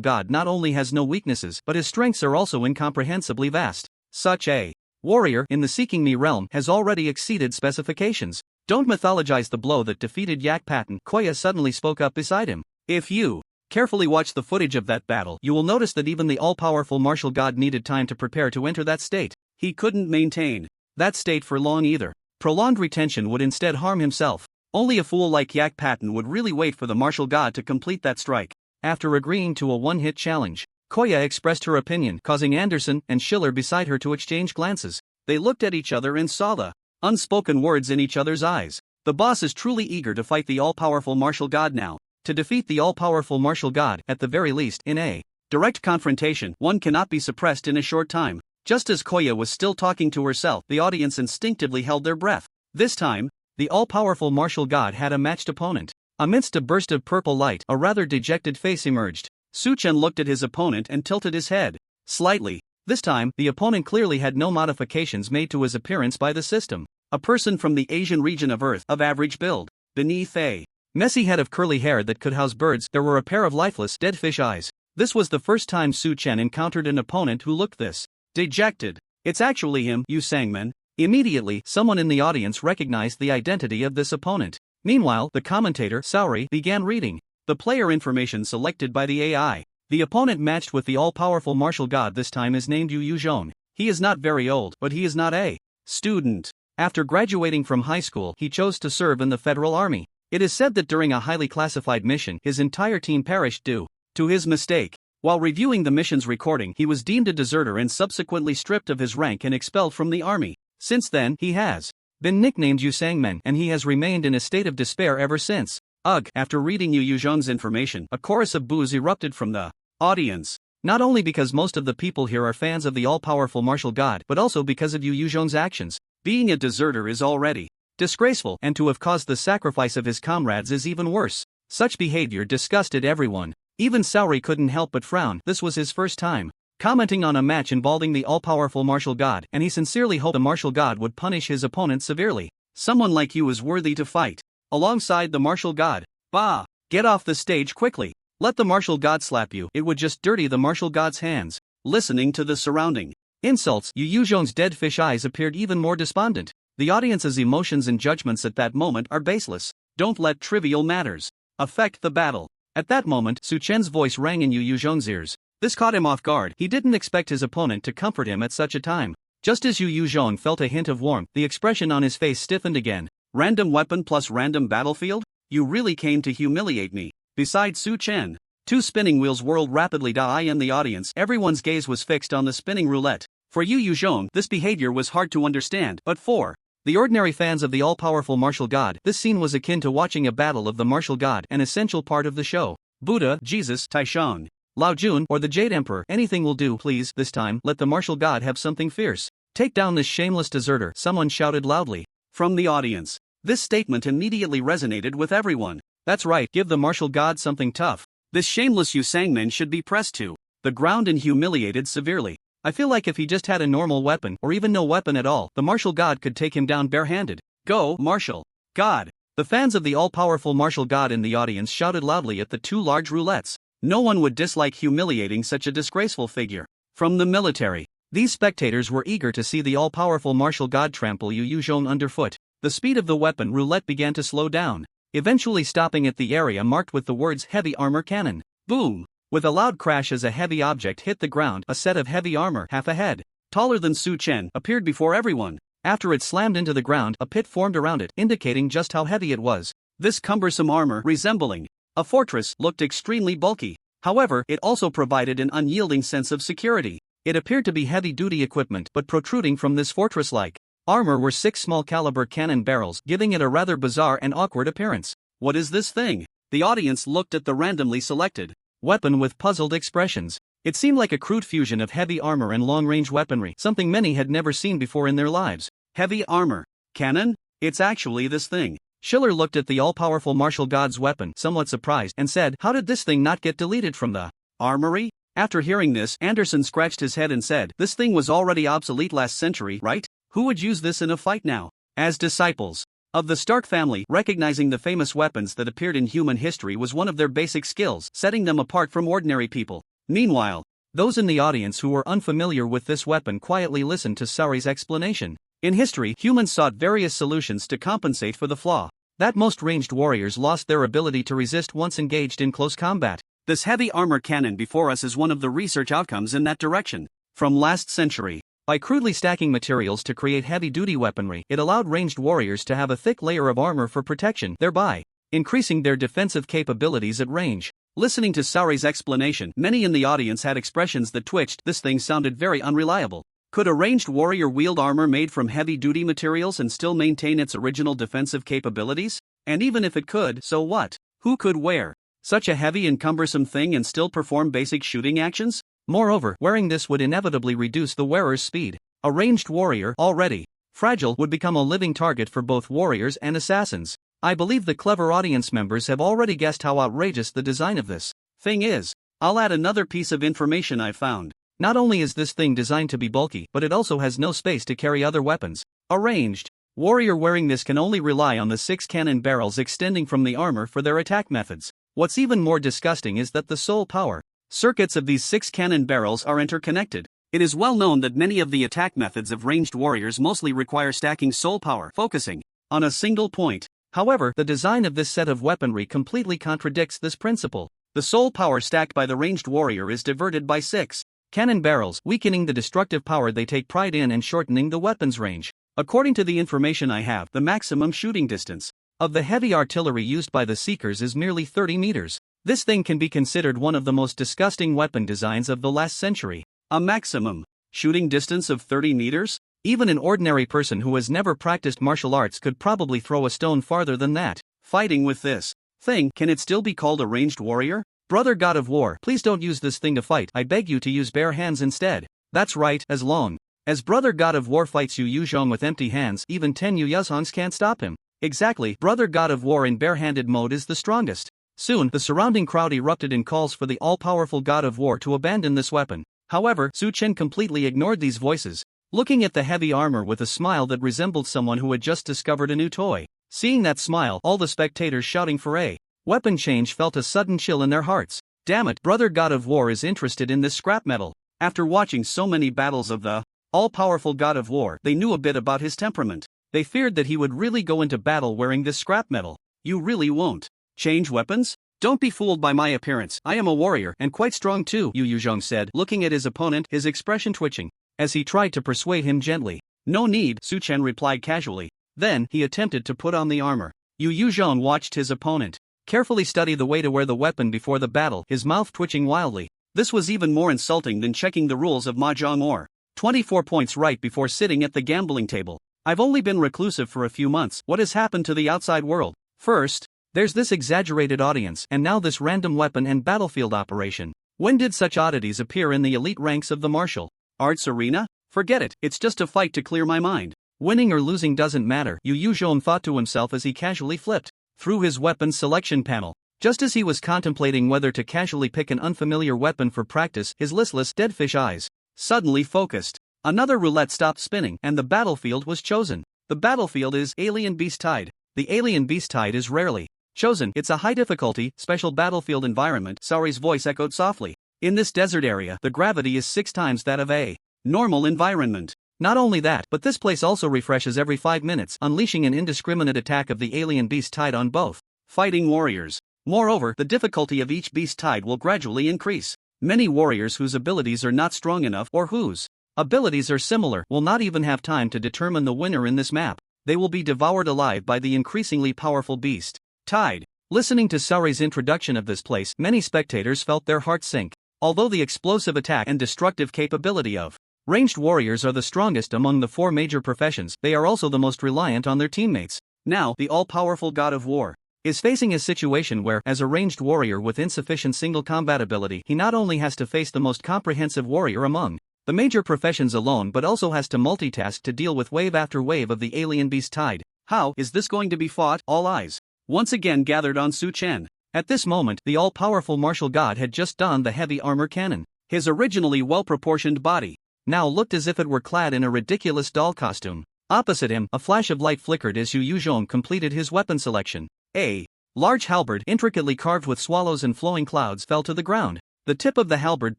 god not only has no weaknesses, but his strengths are also incomprehensibly vast. Such a warrior in the Seeking Me realm has already exceeded specifications. Don't mythologize the blow that defeated Yak Patton, Koya suddenly spoke up beside him. If you carefully watch the footage of that battle, you will notice that even the all-powerful martial god needed time to prepare to enter that state. He couldn't maintain that state for long either. Prolonged retention would instead harm himself. Only a fool like Yak Patton would really wait for the martial god to complete that strike. After agreeing to a one-hit challenge, Koya expressed her opinion, causing Anderson and Schiller beside her to exchange glances. They looked at each other and saw the unspoken words in each other's eyes. The boss is truly eager to fight the all-powerful martial god now. To defeat the all-powerful martial god, at the very least, in a direct confrontation, one cannot be suppressed in a short time. Just as Koya was still talking to herself, the audience instinctively held their breath. This time, the all-powerful martial god had a matched opponent. Amidst a burst of purple light, a rather dejected face emerged. Chen looked at his opponent and tilted his head slightly. This time, the opponent clearly had no modifications made to his appearance by the system. A person from the Asian region of Earth, of average build. Beneath a messy head of curly hair that could house birds, there were a pair of lifeless, dead fish eyes. This was the first time Chen encountered an opponent who looked this dejected. It's actually him, Yu Sangman. Immediately, someone in the audience recognized the identity of this opponent. Meanwhile, the commentator, Saori, began reading the player information selected by the AI. The opponent matched with the all-powerful martial god this time is named Yu Yuzhong. He is not very old, but he is not a student. After graduating from high school, he chose to serve in the Federal Army. It is said that during a highly classified mission, his entire team perished due to his mistake. While reviewing the mission's recording, he was deemed a deserter and subsequently stripped of his rank and expelled from the army. Since then, he has been nicknamed Yu Sangmen, and he has remained in a state of despair ever since. Ugh! After reading Yu Yuzhong's information, a chorus of boos erupted from the audience. Not only because most of the people here are fans of the all-powerful martial god, but also because of Yu Yuzhong's actions. Being a deserter is already disgraceful, and to have caused the sacrifice of his comrades is even worse. Such behavior disgusted everyone. Even Saori couldn't help but frown. This was his first time commenting on a match involving the all-powerful martial god, and he sincerely hoped the martial god would punish his opponent severely. Someone like you is worthy to fight alongside the martial god. Bah! Get off the stage quickly. Let the martial god slap you. It would just dirty the martial god's hands. Listening to the surrounding insults, Yu Yuzhong's dead fish eyes appeared even more despondent. The audience's emotions and judgments at that moment are baseless. Don't let trivial matters affect the battle. At that moment, Chen's voice rang in Yu Yuzhong's ears. This caught him off guard. He didn't expect his opponent to comfort him at such a time. Just as Yu Yuzhong felt a hint of warmth, the expression on his face stiffened again. Random weapon plus random battlefield? You really came to humiliate me. Besides Chen. Two spinning wheels whirled rapidly in the audience. Everyone's gaze was fixed on the spinning roulette. For Yu Yuzhong, this behavior was hard to understand, but for the ordinary fans of the all-powerful martial god, this scene was akin to watching a battle of the martial god, an essential part of the show. Buddha, Jesus, Taishang, Lao Jun, or the Jade Emperor, anything will do, please. This time, let the martial god have something fierce. Take down this shameless deserter, someone shouted loudly from the audience. This statement immediately resonated with everyone. That's right, give the martial god something tough. This shameless Yu Sangman should be pressed to the ground and humiliated severely. I feel like if he just had a normal weapon, or even no weapon at all, the martial god could take him down barehanded. Go, martial god! The fans of the all-powerful martial god in the audience shouted loudly at the two large roulettes. No one would dislike humiliating such a disgraceful figure. From the military, these spectators were eager to see the all-powerful martial god trample Yu Yuzhong underfoot. The speed of the weapon roulette began to slow down, eventually stopping at the area marked with the words heavy armor cannon. Boom! With a loud crash as a heavy object hit the ground, a set of heavy armor, half a head taller than Chen, appeared before everyone. After it slammed into the ground, a pit formed around it, indicating just how heavy it was. This cumbersome armor, resembling a fortress, looked extremely bulky. However, it also provided an unyielding sense of security. It appeared to be heavy-duty equipment, but protruding from this fortress-like armor were 6 small-caliber cannon barrels, giving it a rather bizarre and awkward appearance. What is this thing? The audience looked at the randomly selected weapon with puzzled expressions. It seemed like a crude fusion of heavy armor and long-range weaponry, something many had never seen before in their lives. Heavy armor cannon? It's actually this thing. Schiller looked at the all-powerful martial god's weapon, somewhat surprised, and said, "How did this thing not get deleted from the armory?" After hearing this, Anderson scratched his head and said, "This thing was already obsolete last century, right? Who would use this in a fight now?" As disciples of the Stark family, recognizing the famous weapons that appeared in human history was one of their basic skills, setting them apart from ordinary people. Meanwhile, Those in the audience who were unfamiliar with this weapon quietly listened to Sari's explanation. In history, humans sought various solutions to compensate for the flaw that most ranged warriors lost their ability to resist once engaged in close combat. This heavy armor cannon before us is one of the research outcomes in that direction. From last century, by crudely stacking materials to create heavy-duty weaponry, it allowed ranged warriors to have a thick layer of armor for protection, thereby increasing their defensive capabilities at range. Listening to Sari's explanation, many in the audience had expressions that twitched. This thing sounded very unreliable. Could a ranged warrior wield armor made from heavy-duty materials and still maintain its original defensive capabilities? And even if it could, so what? Who could wear such a heavy and cumbersome thing and still perform basic shooting actions? Moreover, wearing this would inevitably reduce the wearer's speed. A ranged warrior, already fragile, would become a living target for both warriors and assassins. I believe the clever audience members have already guessed how outrageous the design of this thing is. I'll add another piece of information I found. Not only is this thing designed to be bulky, but it also has no space to carry other weapons. A ranged warrior wearing this can only rely on the 6 cannon barrels extending from the armor for their attack methods. What's even more disgusting is that the sole power circuits of these 6 cannon barrels are interconnected. It is well known that many of the attack methods of ranged warriors mostly require stacking soul power, focusing on a single point. However, the design of this set of weaponry completely contradicts this principle. The soul power stacked by the ranged warrior is diverted by 6 cannon barrels, weakening the destructive power they take pride in and shortening the weapon's range. According to the information I have, the maximum shooting distance of the heavy artillery used by the Seekers is merely 30 meters. This thing can be considered one of the most disgusting weapon designs of the last century. A maximum shooting distance of 30 meters? Even an ordinary person who has never practiced martial arts could probably throw a stone farther than that. Fighting with this thing, can it still be called a ranged warrior? Brother God of War, please don't use this thing to fight. I beg you to use bare hands instead. That's right, as long as Brother God of War fights Yu Yuzhong with empty hands, even 10 Yu Yuzhongs can't stop him. Exactly, Brother God of War in barehanded mode is the strongest. Soon, the surrounding crowd erupted in calls for the all-powerful God of War to abandon this weapon. However, Chen completely ignored these voices, looking at the heavy armor with a smile that resembled someone who had just discovered a new toy. Seeing that smile, all the spectators shouting for a weapon change felt a sudden chill in their hearts. Damn it, Brother God of War is interested in this scrap metal. After watching so many battles of the all-powerful God of War, they knew a bit about his temperament. They feared that he would really go into battle wearing this scrap metal. You really won't change weapons? Don't be fooled by my appearance. I am a warrior, and quite strong too, Yu Yuzhong said, looking at his opponent, his expression twitching as he tried to persuade him gently. No need, Chen replied casually. Then, he attempted to put on the armor. Yu Yuzhong watched his opponent carefully study the way to wear the weapon before the battle, his mouth twitching wildly. This was even more insulting than checking the rules of Mahjong or 24 points right before sitting at the gambling table. I've only been reclusive for a few months. What has happened to the outside world? First, there's this exaggerated audience, and now this random weapon and battlefield operation. When did such oddities appear in the elite ranks of the martial arts arena? Forget it, it's just a fight to clear my mind. Winning or losing doesn't matter, Yu Yuzhong thought to himself as he casually flipped through his weapon selection panel. Just as he was contemplating whether to casually pick an unfamiliar weapon for practice, his listless, deadfish eyes suddenly focused. Another roulette stopped spinning, and the battlefield was chosen. The battlefield is Alien Beast Tide. The Alien Beast Tide is rarely chosen. It's a high-difficulty, special battlefield environment, Sari's voice echoed softly. In this desert area, the gravity is 6 times that of a normal environment. Not only that, but this place also refreshes every 5 minutes, unleashing an indiscriminate attack of the Alien Beast Tide on both fighting warriors. Moreover, the difficulty of each Beast Tide will gradually increase. Many warriors whose abilities are not strong enough or whose abilities are similar will not even have time to determine the winner in this map. They will be devoured alive by the increasingly powerful Beast Tide. Listening to Sari's introduction of this place, many spectators felt their hearts sink. Although the explosive attack and destructive capability of ranged warriors are the strongest among the 4 major professions, they are also the most reliant on their teammates. Now, the all-powerful God of War is facing a situation where, as a ranged warrior with insufficient single combat ability, he not only has to face the most comprehensive warrior among the major professions alone but also has to multitask to deal with wave after wave of the Alien Beast Tide. How is this going to be fought? All eyes once again gathered on Chen. At this moment, the all-powerful martial god had just donned the heavy armor cannon. His originally well-proportioned body now looked as if it were clad in a ridiculous doll costume. Opposite him, a flash of light flickered as Yu Yuzhong completed his weapon selection. A large halberd, intricately carved with swallows and flowing clouds, fell to the ground. The tip of the halberd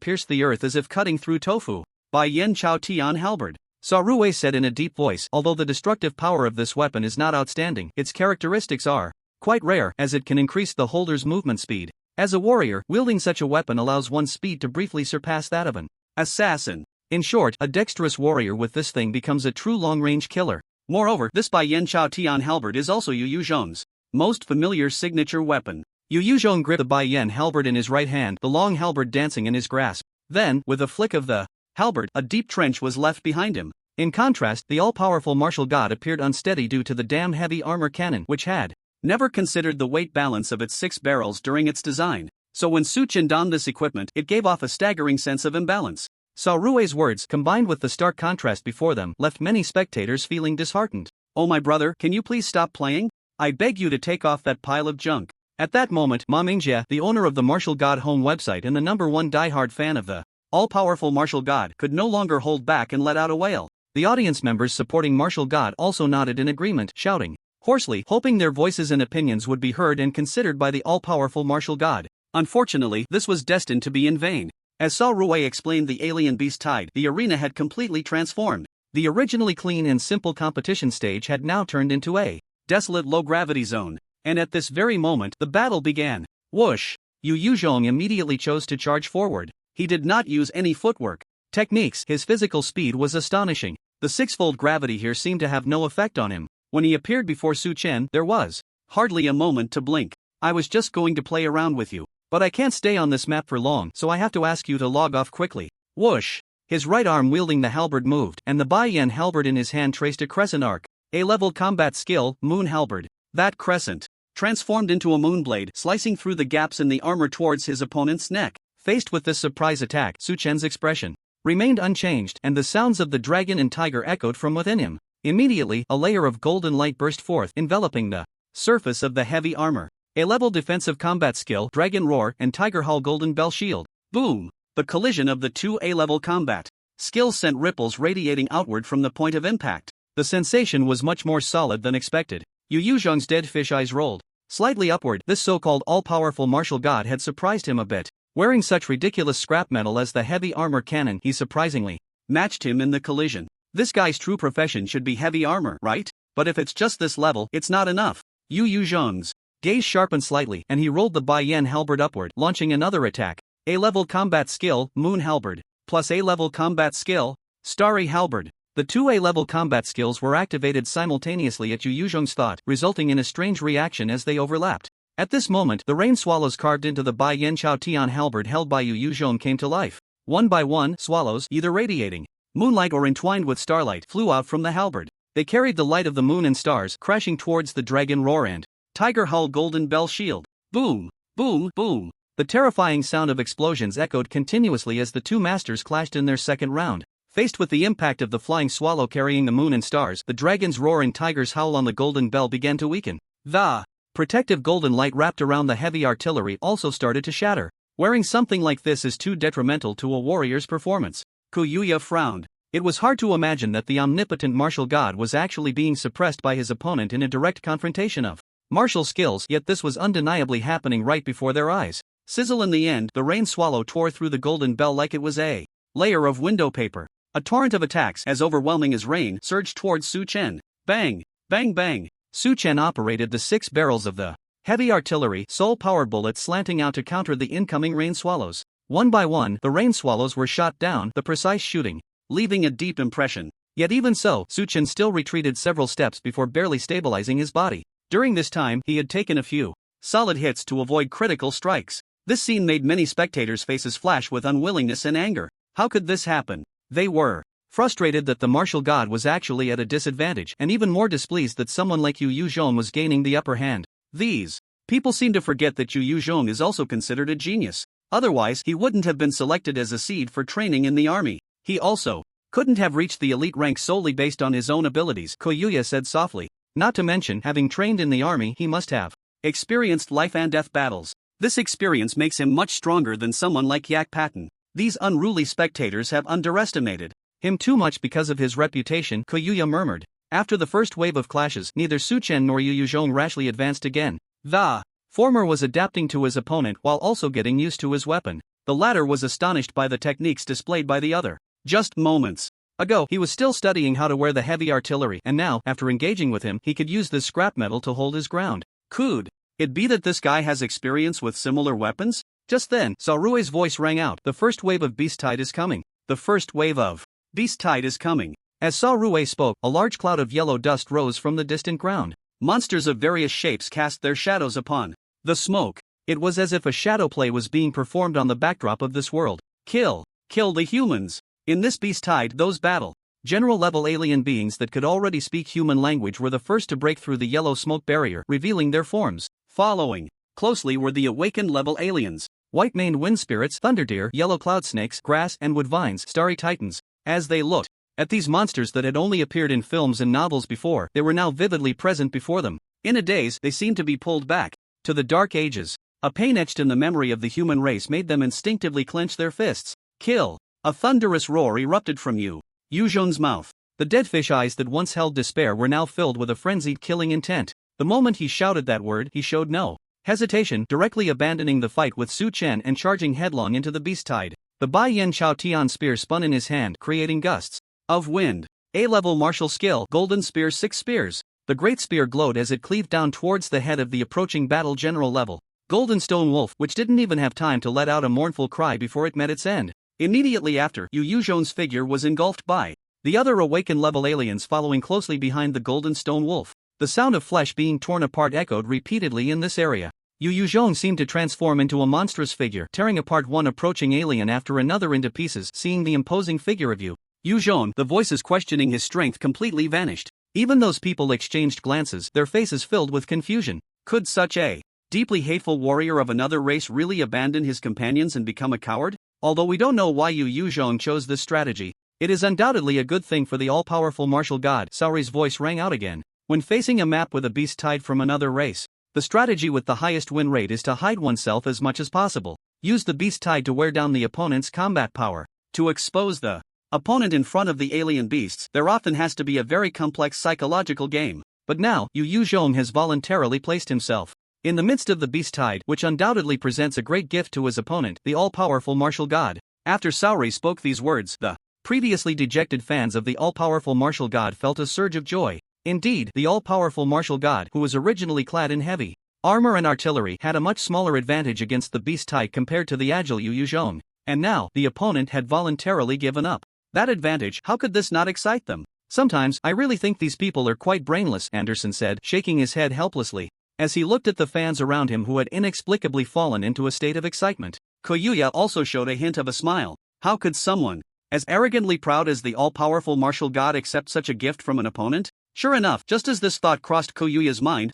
pierced the earth as if cutting through tofu. By Yen Chao Tian halberd. Sarue said in a deep voice. Although the destructive power of this weapon is not outstanding, its characteristics are quite rare, as it can increase the holder's movement speed. As a warrior, wielding such a weapon allows one's speed to briefly surpass that of an assassin. In short, a dexterous warrior with this thing becomes a true long-range killer. Moreover, this Bai Yen Chao Tian halberd is also Yu Yuzhong's most familiar signature weapon. Yu Yuzhong gripped the Bai Yen halberd in his right hand, the long halberd dancing in his grasp. Then, with a flick of the halberd, a deep trench was left behind him. In contrast, the all-powerful martial god appeared unsteady due to the damn heavy armor cannon, which had never considered the weight balance of its 6 barrels during its design. So when Su Chen donned this equipment, it gave off a staggering sense of imbalance. Sarue's words, combined with the stark contrast before them, left many spectators feeling disheartened. "Oh my brother, can you please stop playing? I beg you to take off that pile of junk." At that moment, Ma Mingjie, the owner of the Martial God Home website and the #1 diehard fan of the all-powerful Martial God, could no longer hold back and let out a wail. The audience members supporting Martial God also nodded in agreement, shouting hoarsely, hoping their voices and opinions would be heard and considered by the all-powerful Martial God. Unfortunately, this was destined to be in vain. As Sarue explained the alien beast tide, the arena had completely transformed. The originally clean and simple competition stage had now turned into a desolate low-gravity zone. And at this very moment, the battle began. Whoosh! Yu Yuzhong immediately chose to charge forward. He did not use any footwork techniques. His physical speed was astonishing. The sixfold gravity here seemed to have no effect on him. When he appeared before Su Chen, there was hardly a moment to blink. "I was just going to play around with you. But I can't stay on this map for long, so I have to ask you to log off quickly." Whoosh! His right arm wielding the halberd moved, and the Bai Yen halberd in his hand traced a crescent arc. A-level combat skill, Moon Halberd. That crescent transformed into a moonblade, slicing through the gaps in the armor towards his opponent's neck. Faced with this surprise attack, Su Chen's expression remained unchanged, and the sounds of the dragon and tiger echoed from within him. Immediately, a layer of golden light burst forth, enveloping the surface of the heavy armor. A-level defensive combat skill, Dragon Roar, and Tiger Hull Golden Bell Shield. Boom! The collision of the two A-level combat skills sent ripples radiating outward from the point of impact. The sensation was much more solid than expected. Yu Yuzhong's dead fish eyes rolled slightly upward. This so-called all-powerful martial god had surprised him a bit. Wearing such ridiculous scrap metal as the heavy armor cannon, he surprisingly matched him in the collision. This guy's true profession should be heavy armor, right? But if it's just this level, it's not enough. Yu Yuzhong's gaze sharpened slightly, and he rolled the Bai Yen halberd upward, launching another attack. A-level combat skill, Moon Halberd, plus A-level combat skill, Starry Halberd. The two A-level combat skills were activated simultaneously at Yu Yuzhong's thought, resulting in a strange reaction as they overlapped. At this moment, the rain swallows carved into the Bai Yen Chao Tian halberd held by Yu Yuzhong came to life. One by one, swallows, either radiating moonlight or entwined with starlight, flew out from the halberd. They carried the light of the moon and stars, crashing towards the Dragon Roar and Tiger Hull Golden Bell Shield. Boom! Boom! Boom! The terrifying sound of explosions echoed continuously as the two masters clashed in their second round. Faced with the impact of the flying swallow carrying the moon and stars, the dragon's roar and tiger's howl on the golden bell began to weaken. The protective golden light wrapped around the heavy artillery also started to shatter. Wearing something like this is too detrimental to a warrior's performance. Kuyuya frowned. It was hard to imagine that the omnipotent martial god was actually being suppressed by his opponent in a direct confrontation of martial skills, yet this was undeniably happening right before their eyes. Sizzle. In the end, the rain swallow tore through the golden bell like it was a layer of window paper. A torrent of attacks, as overwhelming as rain, surged towards Su Chen. Bang! Bang bang! Su Chen operated the 6 barrels of the heavy artillery, soul-powered bullets slanting out to counter the incoming rain swallows. One by one, the rain swallows were shot down, the precise shooting leaving a deep impression. Yet even so, Su Chen still retreated several steps before barely stabilizing his body. During this time, he had taken a few solid hits to avoid critical strikes. This scene made many spectators' faces flash with unwillingness and anger. How could this happen? They were frustrated that the martial god was actually at a disadvantage, and even more displeased that someone like Yu Yuzhong was gaining the upper hand. These people seem to forget that Yu Yuzhong is also considered a genius. Otherwise, he wouldn't have been selected as a seed for training in the army. He also couldn't have reached the elite rank solely based on his own abilities, Koyuya said softly. Not to mention, having trained in the army, he must have experienced life and death battles. This experience makes him much stronger than someone like Yak Patton. These unruly spectators have underestimated him too much because of his reputation, Koyuya murmured. After the first wave of clashes, neither Su Chen nor Yu Yuzhong rashly advanced again. The former was adapting to his opponent while also getting used to his weapon. The latter was astonished by the techniques displayed by the other. Just moments ago, he was still studying how to wear the heavy artillery, and now, after engaging with him, he could use this scrap metal to hold his ground. Could it be that this guy has experience with similar weapons? Just then, Sarue's voice rang out. The first wave of beast tide is coming. The first wave of beast tide is coming. As Sarue spoke, a large cloud of yellow dust rose from the distant ground. Monsters of various shapes cast their shadows upon the smoke. It was as if a shadow play was being performed on the backdrop of this world. Kill the humans. In this beast tide, those battle general-level alien beings that could already speak human language were the first to break through the yellow smoke barrier, revealing their forms. Following closely were the awakened-level aliens. White-maned wind spirits, thunderdeer, yellow cloud snakes, grass and wood vines, starry titans. As they looked at these monsters that had only appeared in films and novels before, they were now vividly present before them. In a daze, they seemed to be pulled back to the dark ages. A pain etched in the memory of the human race made them instinctively clench their fists. Kill. A thunderous roar erupted from Yu Yuzhong's mouth. The dead fish eyes that once held despair were now filled with a frenzied killing intent. The moment he shouted that word, he showed no hesitation, directly abandoning the fight with Su Chen and charging headlong into the beast tide. The Bai Yen Chao Tian spear spun in his hand, creating gusts of wind. A-level martial skill, golden spear, 6 spears. The great spear glowed as it cleaved down towards the head of the approaching battle general level. Golden Stone Wolf, which didn't even have time to let out a mournful cry before it met its end. Immediately after, Yu Yuzhong's figure was engulfed by the other awakened-level aliens following closely behind the Golden Stone Wolf. The sound of flesh being torn apart echoed repeatedly in this area. Yu Yuzhong seemed to transform into a monstrous figure, tearing apart one approaching alien after another into pieces. Seeing the imposing figure of Yu Yuzhong, the voices questioning his strength completely vanished. Even those people exchanged glances, their faces filled with confusion. Could such a deeply hateful warrior of another race really abandon his companions and become a coward? Although we don't know why Yu Yuzhong chose this strategy, it is undoubtedly a good thing for the all-powerful martial god. Saori's voice rang out again. When facing a map with a beast tide from another race, the strategy with the highest win rate is to hide oneself as much as possible. Use the beast tide to wear down the opponent's combat power. To expose the opponent in front of the alien beasts, there often has to be a very complex psychological game. But now, Yu Yuzhong has voluntarily placed himself in the midst of the beast tide, which undoubtedly presents a great gift to his opponent, the all-powerful martial god. After Saori spoke these words, the previously dejected fans of the all-powerful martial god felt a surge of joy. Indeed, the all-powerful martial god, who was originally clad in heavy armor and artillery, had a much smaller advantage against the beast tide compared to the agile Yu Yuzhong. And now, the opponent had voluntarily given up that advantage. How could this not excite them? Sometimes, I really think these people are quite brainless, Anderson said, shaking his head helplessly, as he looked at the fans around him who had inexplicably fallen into a state of excitement. Koyuya also showed a hint of a smile. How could someone as arrogantly proud as the all-powerful martial god accept such a gift from an opponent? Sure enough, just as this thought crossed Koyuya's mind,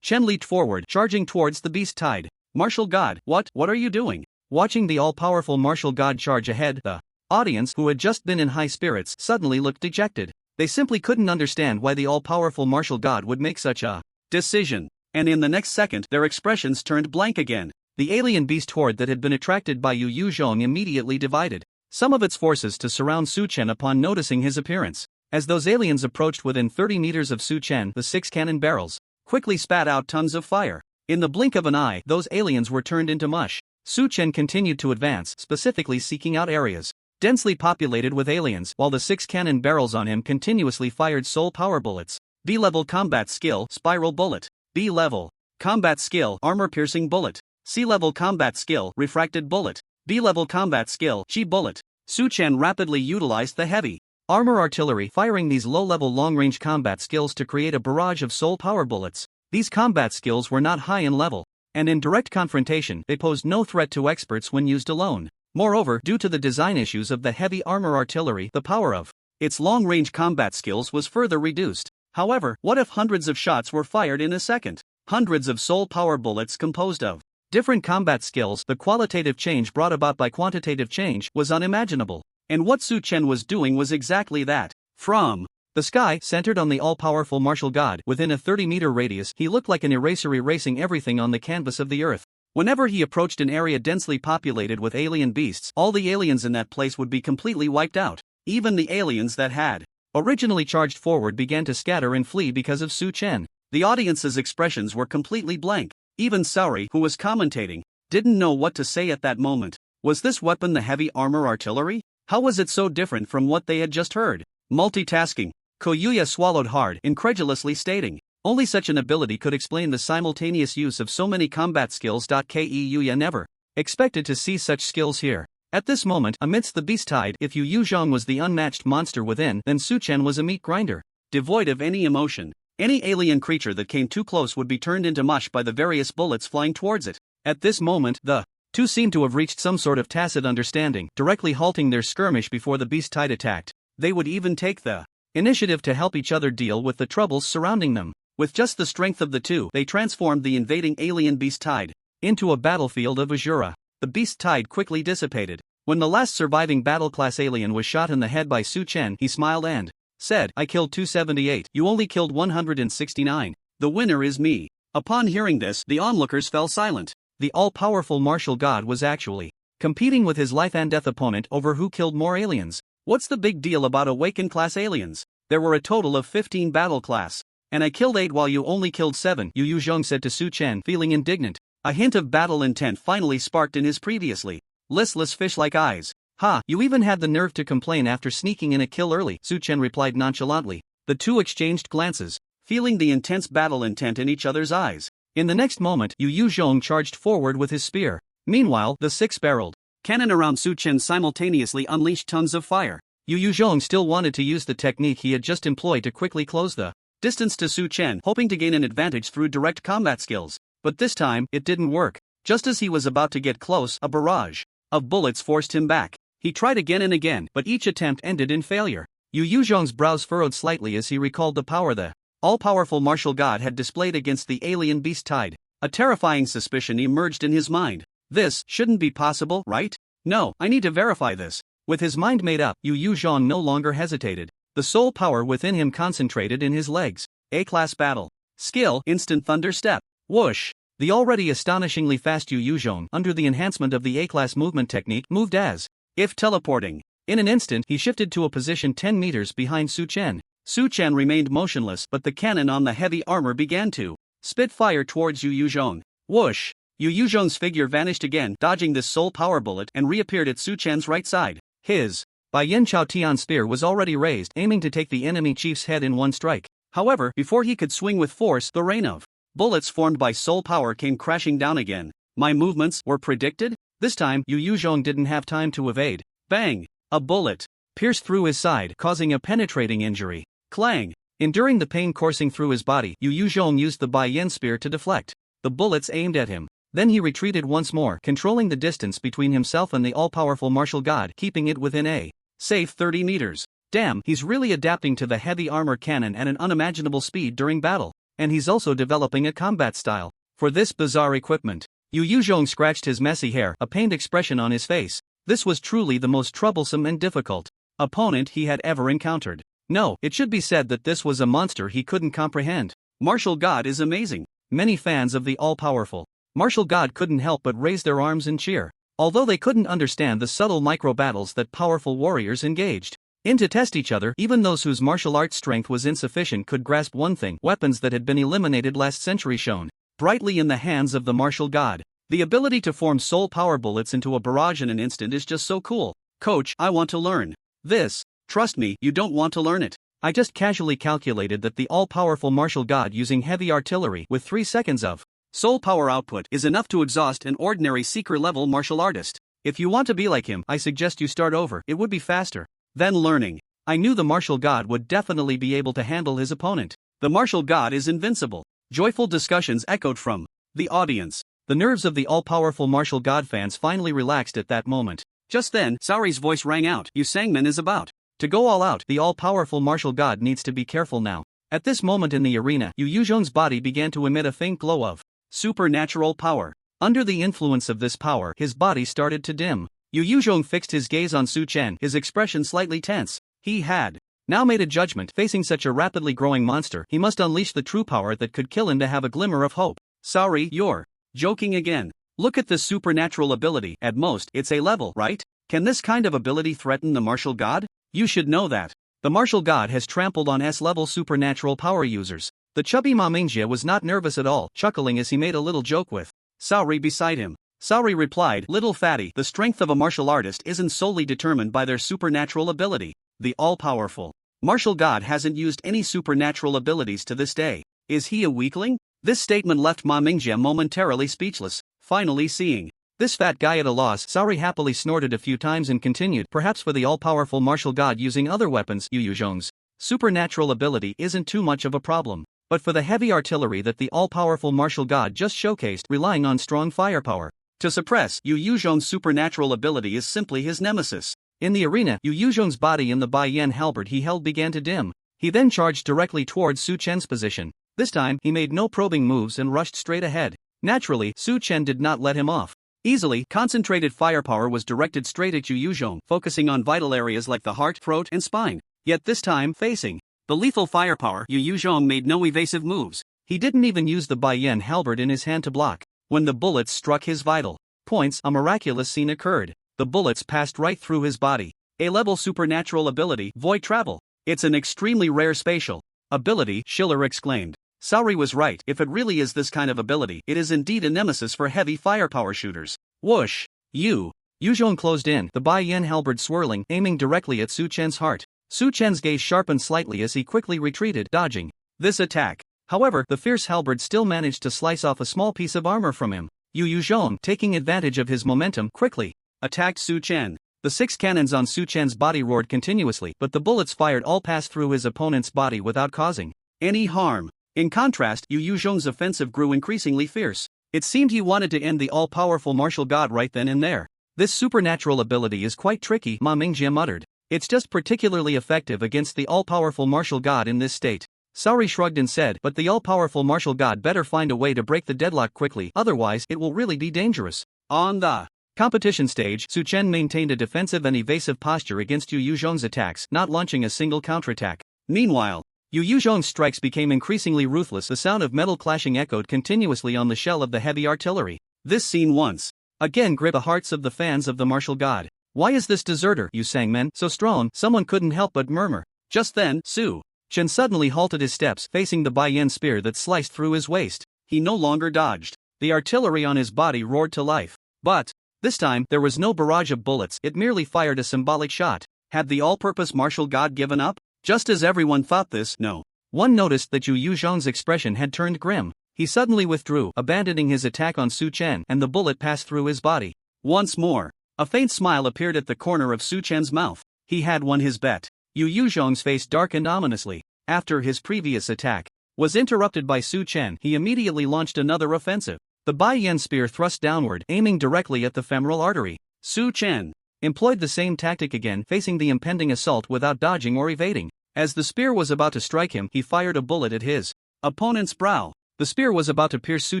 Chen leaped forward, charging towards the beast tide. Martial god, what are you doing? Watching the all-powerful martial god charge ahead, the audience, who had just been in high spirits, suddenly looked dejected. They simply couldn't understand why the all-powerful martial god would make such a decision. And in the next second, their expressions turned blank again. The alien beast horde that had been attracted by Yu Yuzhong immediately divided some of its forces to surround Su Chen upon noticing his appearance. As those aliens approached within 30 meters of Su Chen, the 6 cannon barrels quickly spat out tons of fire. In the blink of an eye, those aliens were turned into mush. Su Chen continued to advance, specifically seeking out areas densely populated with aliens, while the 6 cannon barrels on him continuously fired soul power bullets. B-level combat skill, spiral bullet. B-level combat skill, armor-piercing bullet. C-level combat skill, refracted bullet. B-level combat skill, chi bullet. Su Chen rapidly utilized the heavy armor artillery, firing these low-level long-range combat skills to create a barrage of soul power bullets. These combat skills were not high in level, and in direct confrontation, they posed no threat to experts when used alone. Moreover, due to the design issues of the heavy armor artillery, the power of its long-range combat skills was further reduced. However, what if hundreds of shots were fired in a second? Hundreds of soul power bullets composed of different combat skills. The qualitative change brought about by quantitative change was unimaginable. And what Su Chen was doing was exactly that. From the sky, centered on the all-powerful martial god, within a 30-meter radius, he looked like an eraser erasing everything on the canvas of the earth. Whenever he approached an area densely populated with alien beasts, all the aliens in that place would be completely wiped out. Even the aliens that had originally charged forward began to scatter and flee because of Su Chen. The audience's expressions were completely blank. Even Saori, who was commentating, didn't know what to say at that moment. Was this weapon the heavy armor artillery? How was it so different from what they had just heard? Multitasking. Koyuya swallowed hard, incredulously stating, only such an ability could explain the simultaneous use of so many combat skills. Koyuya never expected to see such skills here. At this moment, amidst the beast tide, if Yu Yuzhong was the unmatched monster within, then Su Chen was a meat grinder, devoid of any emotion. Any alien creature that came too close would be turned into mush by the various bullets flying towards it. At this moment, the two seemed to have reached some sort of tacit understanding, directly halting their skirmish before the beast tide attacked. They would even take the initiative to help each other deal with the troubles surrounding them. With just the strength of the two, they transformed the invading alien beast tide into a battlefield of Azura. The beast tide quickly dissipated. When the last surviving battle-class alien was shot in the head by Su Chen, he smiled and said, I killed 278, you only killed 169. The winner is me. Upon hearing this, the onlookers fell silent. The all-powerful martial god was actually competing with his life-and-death opponent over who killed more aliens. What's the big deal about awakened-class aliens? There were a total of 15 battle-class. And I killed 8 while you only killed 7, Yu Yuzhong said to Su Chen, feeling indignant. A hint of battle intent finally sparked in his previously listless fish-like eyes. Ha, you even had the nerve to complain after sneaking in a kill early, Su Chen replied nonchalantly. The two exchanged glances, feeling the intense battle intent in each other's eyes. In the next moment, Yu Yuzhong charged forward with his spear. Meanwhile, the six-barreled cannon around Su Chen simultaneously unleashed tons of fire. Yu Yuzhong still wanted to use the technique he had just employed to quickly close the distance to Su Chen, hoping to gain an advantage through direct combat skills. But this time, it didn't work. Just as he was about to get close, a barrage of bullets forced him back. He tried again and again, but each attempt ended in failure. Yu Yuzhong's brows furrowed slightly as he recalled the power the all-powerful martial god had displayed against the alien beast tide. A terrifying suspicion emerged in his mind. This shouldn't be possible, right? No, I need to verify this. With his mind made up, Yu Yuzhong no longer hesitated. The soul power within him concentrated in his legs. A-class battle. Skill, instant thunder step. Whoosh! The already astonishingly fast Yu Yuzhong, under the enhancement of the A-class movement technique, moved as if teleporting. In an instant, he shifted to a position 10 meters behind Su Chen. Su Chen remained motionless, but the cannon on the heavy armor began to spit fire towards Yu Yuzhong. Whoosh! Yu Yuzhong's figure vanished again, dodging this soul power bullet, and reappeared at Su Chen's right side. His Bai Yin Chao Tian spear was already raised, aiming to take the enemy chief's head in one strike. However, before he could swing with force, the rain of bullets formed by soul power came crashing down again. My movements were predicted? This time, Yu Yuzhong didn't have time to evade. Bang! A bullet pierced through his side, causing a penetrating injury. Clang! Enduring the pain coursing through his body, Yu Yuzhong used the Bai Yin spear to deflect the bullets aimed at him. Then he retreated once more, controlling the distance between himself and the all-powerful martial god, keeping it within a safe 30 meters. Damn, he's really adapting to the heavy armor cannon at an unimaginable speed during battle. And he's also developing a combat style for this bizarre equipment. Yu Yuzhong scratched his messy hair, a pained expression on his face. This was truly the most troublesome and difficult opponent he had ever encountered. No, it should be said that this was a monster he couldn't comprehend. Martial God is amazing. Many fans of the all-powerful martial god couldn't help but raise their arms and cheer, although they couldn't understand the subtle micro-battles that powerful warriors engaged in to test each other. Even those whose martial arts strength was insufficient could grasp one thing: weapons that had been eliminated last century shone brightly in the hands of the martial god. The ability to form soul power bullets into a barrage in an instant is just so cool. Coach, I want to learn this. Trust me, you don't want to learn it. I just casually calculated that the all-powerful martial god using heavy artillery with 3 seconds of soul power output is enough to exhaust an ordinary seeker-level martial artist. If you want to be like him, I suggest you start over. It would be faster than learning. I knew the martial god would definitely be able to handle his opponent. The martial god is invincible. Joyful discussions echoed from the audience. The nerves of the all-powerful martial god fans finally relaxed at that moment. Just then, Saori's voice rang out. Yu Sangmin is about to go all out. The all-powerful martial god needs to be careful now. At this moment in the arena, Yu Yuzhong's body began to emit a faint glow of supernatural power. Under the influence of this power, his body started to dim. Yu Yuzhong fixed his gaze on Su Chen, his expression slightly tense. He had now made a judgment. Facing such a rapidly growing monster, he must unleash the true power that could kill him to have a glimmer of hope. Saori, you're joking again. Look at this supernatural ability. At most, it's a level, right? Can this kind of ability threaten the martial god? You should know that the martial god has trampled on S-level supernatural power users. The chubby Mamingjia was not nervous at all, chuckling as he made a little joke with Saori beside him. Saori replied, little fatty, the strength of a martial artist isn't solely determined by their supernatural ability. The all-powerful martial god hasn't used any supernatural abilities to this day. Is he a weakling? This statement left Ma Mingjie momentarily speechless. Finally seeing this fat guy at a loss, Saori happily snorted a few times and continued, perhaps for the all-powerful martial god using other weapons, Yu Zhong's supernatural ability isn't too much of a problem. But for the heavy artillery that the all-powerful martial god just showcased, relying on strong firepower to suppress Yu Zhong's supernatural ability is simply his nemesis. In the arena, Yu Zhong's body in the Bai Yan halberd he held began to dim. He then charged directly towards Su Chen's position. This time, he made no probing moves and rushed straight ahead. Naturally, Su Chen did not let him off easily. Concentrated firepower was directed straight at Yu Zhong, focusing on vital areas like the heart, throat, and spine. Yet this time, facing the lethal firepower, Yu Zhong made no evasive moves. He didn't even use the Bai Yan halberd in his hand to block. When the bullets struck his vital points, a miraculous scene occurred. The bullets passed right through his body. A-level supernatural ability, void travel. It's an extremely rare spatial ability, Schiller exclaimed. Saori was right, if it really is this kind of ability, it is indeed a nemesis for heavy firepower shooters. Whoosh! Yu Zhong closed in, the Bai Yan halberd swirling, aiming directly at Su Chen's heart. Su Chen's gaze sharpened slightly as he quickly retreated, dodging this attack. However, the fierce halberd still managed to slice off a small piece of armor from him. Yu Zhong, taking advantage of his momentum, quickly attacked Su Chen. The 6 cannons on Su Chen's body roared continuously, but the bullets fired all passed through his opponent's body without causing any harm. In contrast, Yu Zhong's offensive grew increasingly fierce. It seemed he wanted to end the all-powerful martial god right then and there. This supernatural ability is quite tricky, Ma Mingjie muttered. It's just particularly effective against the all-powerful martial god in this state. Saori shrugged and said, but the all-powerful martial god better find a way to break the deadlock quickly, otherwise it will really be dangerous. On the competition stage, Su Chen maintained a defensive and evasive posture against Yu Zhong's attacks, not launching a single counterattack. Meanwhile, Yu Zhong's strikes became increasingly ruthless. The sound of metal clashing echoed continuously on the shell of the heavy artillery. This scene once again gripped the hearts of the fans of the martial god. Why is this deserter, Yu Sangmen, so strong? Someone couldn't help but murmur. Just then, Su Chen suddenly halted his steps, facing the Bai Yan spear that sliced through his waist. He no longer dodged. The artillery on his body roared to life. But this time, there was no barrage of bullets, it merely fired a symbolic shot. Had the all-purpose martial god given up? Just as everyone thought this, no one noticed that Yu Zhong's expression had turned grim. He suddenly withdrew, abandoning his attack on Su Chen, and the bullet passed through his body. Once more, a faint smile appeared at the corner of Su Chen's mouth. He had won his bet. Yu Zhong's face darkened ominously. After his previous attack was interrupted by Su Chen, he immediately launched another offensive. The Bai Yan spear thrust downward, aiming directly at the femoral artery. Su Chen employed the same tactic again, facing the impending assault without dodging or evading. As the spear was about to strike him, he fired a bullet at his opponent's brow. The spear was about to pierce Su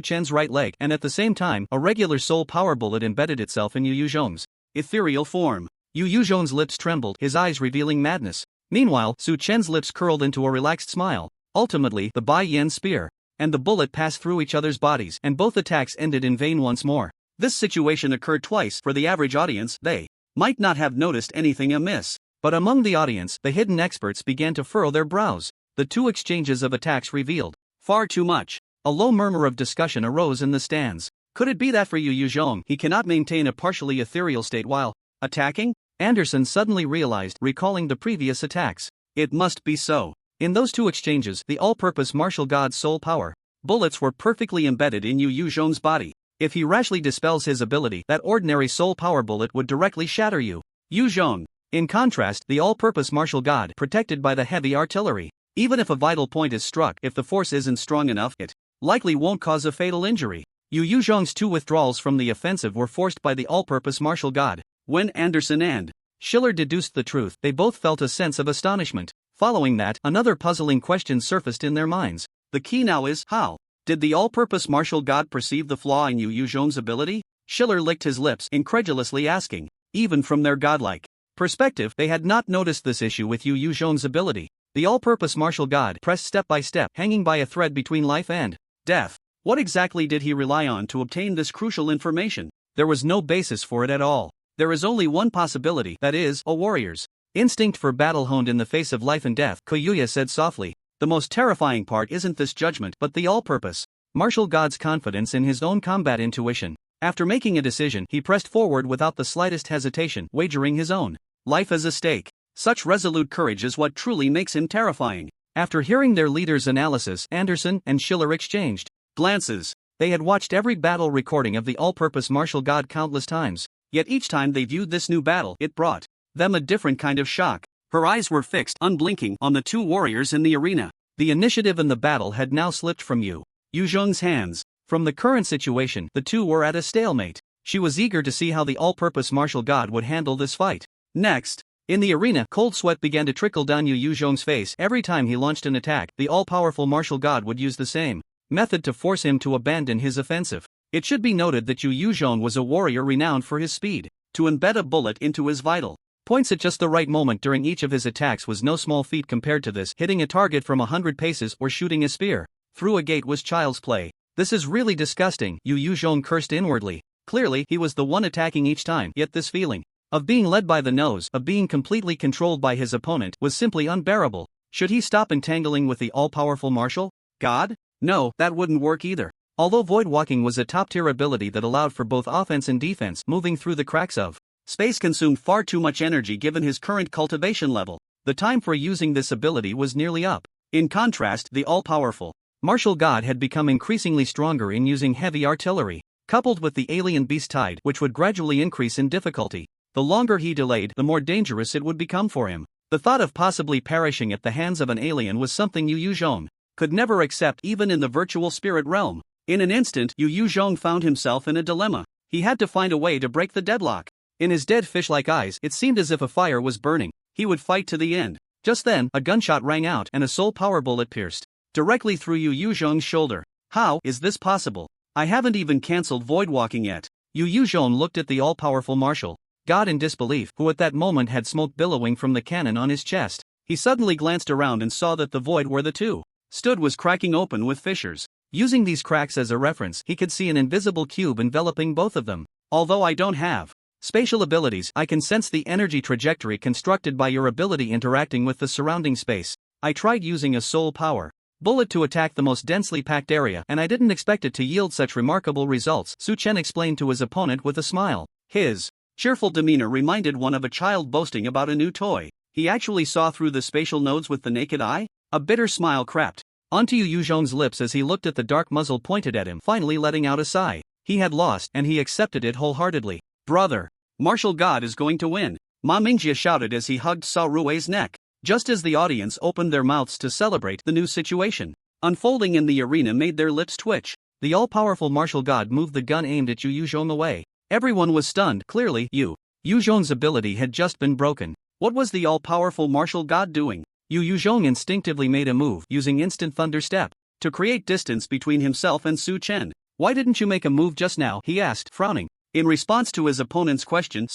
Chen's right leg, and at the same time, a regular soul power bullet embedded itself in Yu Zhong's ethereal form. Yu Zhong's lips trembled, his eyes revealing madness. Meanwhile, Su Chen's lips curled into a relaxed smile. Ultimately, the Bai Yan spear and the bullet passed through each other's bodies, and both attacks ended in vain once more. This situation occurred twice. For the average audience, they might not have noticed anything amiss. But among the audience, the hidden experts began to furrow their brows. The two exchanges of attacks revealed far too much. A low murmur of discussion arose in the stands. Could it be that for Yu Zhong, he cannot maintain a partially ethereal state while attacking? Anderson suddenly realized, recalling the previous attacks. It must be so. In those two exchanges, the all-purpose martial god's soul power bullets were perfectly embedded in Yu Zhong's body. If he rashly dispels his ability, that ordinary soul power bullet would directly shatter Yu Zhong. In contrast, the all-purpose martial god, protected by the heavy artillery. Even if a vital point is struck, if the force isn't strong enough, it likely won't cause a fatal injury. Yu Zhong's two withdrawals from the offensive were forced by the all-purpose martial god. When Anderson and Schiller deduced the truth, they both felt a sense of astonishment. Following that, another puzzling question surfaced in their minds. The key now is, how did the all-purpose martial god perceive the flaw in Yu Zhong's ability? Schiller licked his lips, incredulously asking. Even from their godlike perspective, they had not noticed this issue with Yu Zhong's ability. The all-purpose martial god pressed step by step, hanging by a thread between life and death. What exactly did he rely on to obtain this crucial information? There was no basis for it at all. There is only one possibility, that is, a warrior's instinct for battle honed in the face of life and death, Koyuya said softly. The most terrifying part isn't this judgment, but the all-purpose martial god's confidence in his own combat intuition. After making a decision, he pressed forward without the slightest hesitation, wagering his own life as a stake. Such resolute courage is what truly makes him terrifying. After hearing their leader's analysis, Anderson and Schiller exchanged glances. They had watched every battle recording of the all-purpose martial god countless times, yet each time they viewed this new battle, it brought them a different kind of shock. Her eyes were fixed, unblinking, on the two warriors in the arena. The initiative in the battle had now slipped from Yu Yuzhong's hands. From the current situation, the two were at a stalemate. She was eager to see how the all-purpose martial god would handle this fight. Next, in the arena, cold sweat began to trickle down Yu Yuzhong's face. Every time he launched an attack, the all-powerful martial god would use the same method to force him to abandon his offensive. It should be noted that Yu Yuzhong was a warrior renowned for his speed. To embed a bullet into his vital points at just the right moment during each of his attacks was no small feat compared to this. Hitting a target from 100 paces or shooting a spear through a gate was child's play. This is really disgusting, Yu Yuzhong cursed inwardly. Clearly, he was the one attacking each time, yet this feeling of being led by the nose, of being completely controlled by his opponent, was simply unbearable. Should he stop entangling with the all-powerful martial god? No, that wouldn't work either. Although void walking was a top-tier ability that allowed for both offense and defense, moving through the cracks of space consumed far too much energy given his current cultivation level. The time for using this ability was nearly up. In contrast, the all-powerful martial god had become increasingly stronger in using heavy artillery, coupled with the alien beast tide, which would gradually increase in difficulty. The longer he delayed, the more dangerous it would become for him. The thought of possibly perishing at the hands of an alien was something Yu Yuzhong could never accept, even in the virtual spirit realm. In an instant, Yu Yuzhong found himself in a dilemma. He had to find a way to break the deadlock. In his dead fish-like eyes, it seemed as if a fire was burning. He would fight to the end. Just then, a gunshot rang out and a soul power bullet pierced directly through Yu Yuzhong's shoulder. How is this possible? I haven't even cancelled void walking yet. Yu Yuzhong looked at the all-powerful martial god in disbelief, who at that moment had smoke billowing from the cannon on his chest. He suddenly glanced around and saw that the void where the two stood was cracking open with fissures. Using these cracks as a reference, he could see an invisible cube enveloping both of them. Although I don't have spatial abilities, I can sense the energy trajectory constructed by your ability interacting with the surrounding space. I tried using a soul power bullet to attack the most densely packed area, and I didn't expect it to yield such remarkable results, Chen explained to his opponent with a smile. His cheerful demeanor reminded one of a child boasting about a new toy. He actually saw through the spatial nodes with the naked eye? A bitter smile crept onto Yu Yuzhong's lips as he looked at the dark muzzle pointed at him, finally letting out a sigh. He had lost, and he accepted it wholeheartedly. Brother, martial god is going to win, Ma Mingjie shouted as he hugged Sa Rui's neck. Just as the audience opened their mouths to celebrate, the new situation unfolding in the arena made their lips twitch. The all-powerful martial god moved the gun aimed at Yu Yuzhong away. Everyone was stunned. Clearly, Yu Yuzhong's ability had just been broken. What was the all-powerful martial god doing? Yu Yuzhong instinctively made a move, using instant thunder step to create distance between himself and Chen. Why didn't you make a move just now? He asked, frowning. In response to his opponent's question,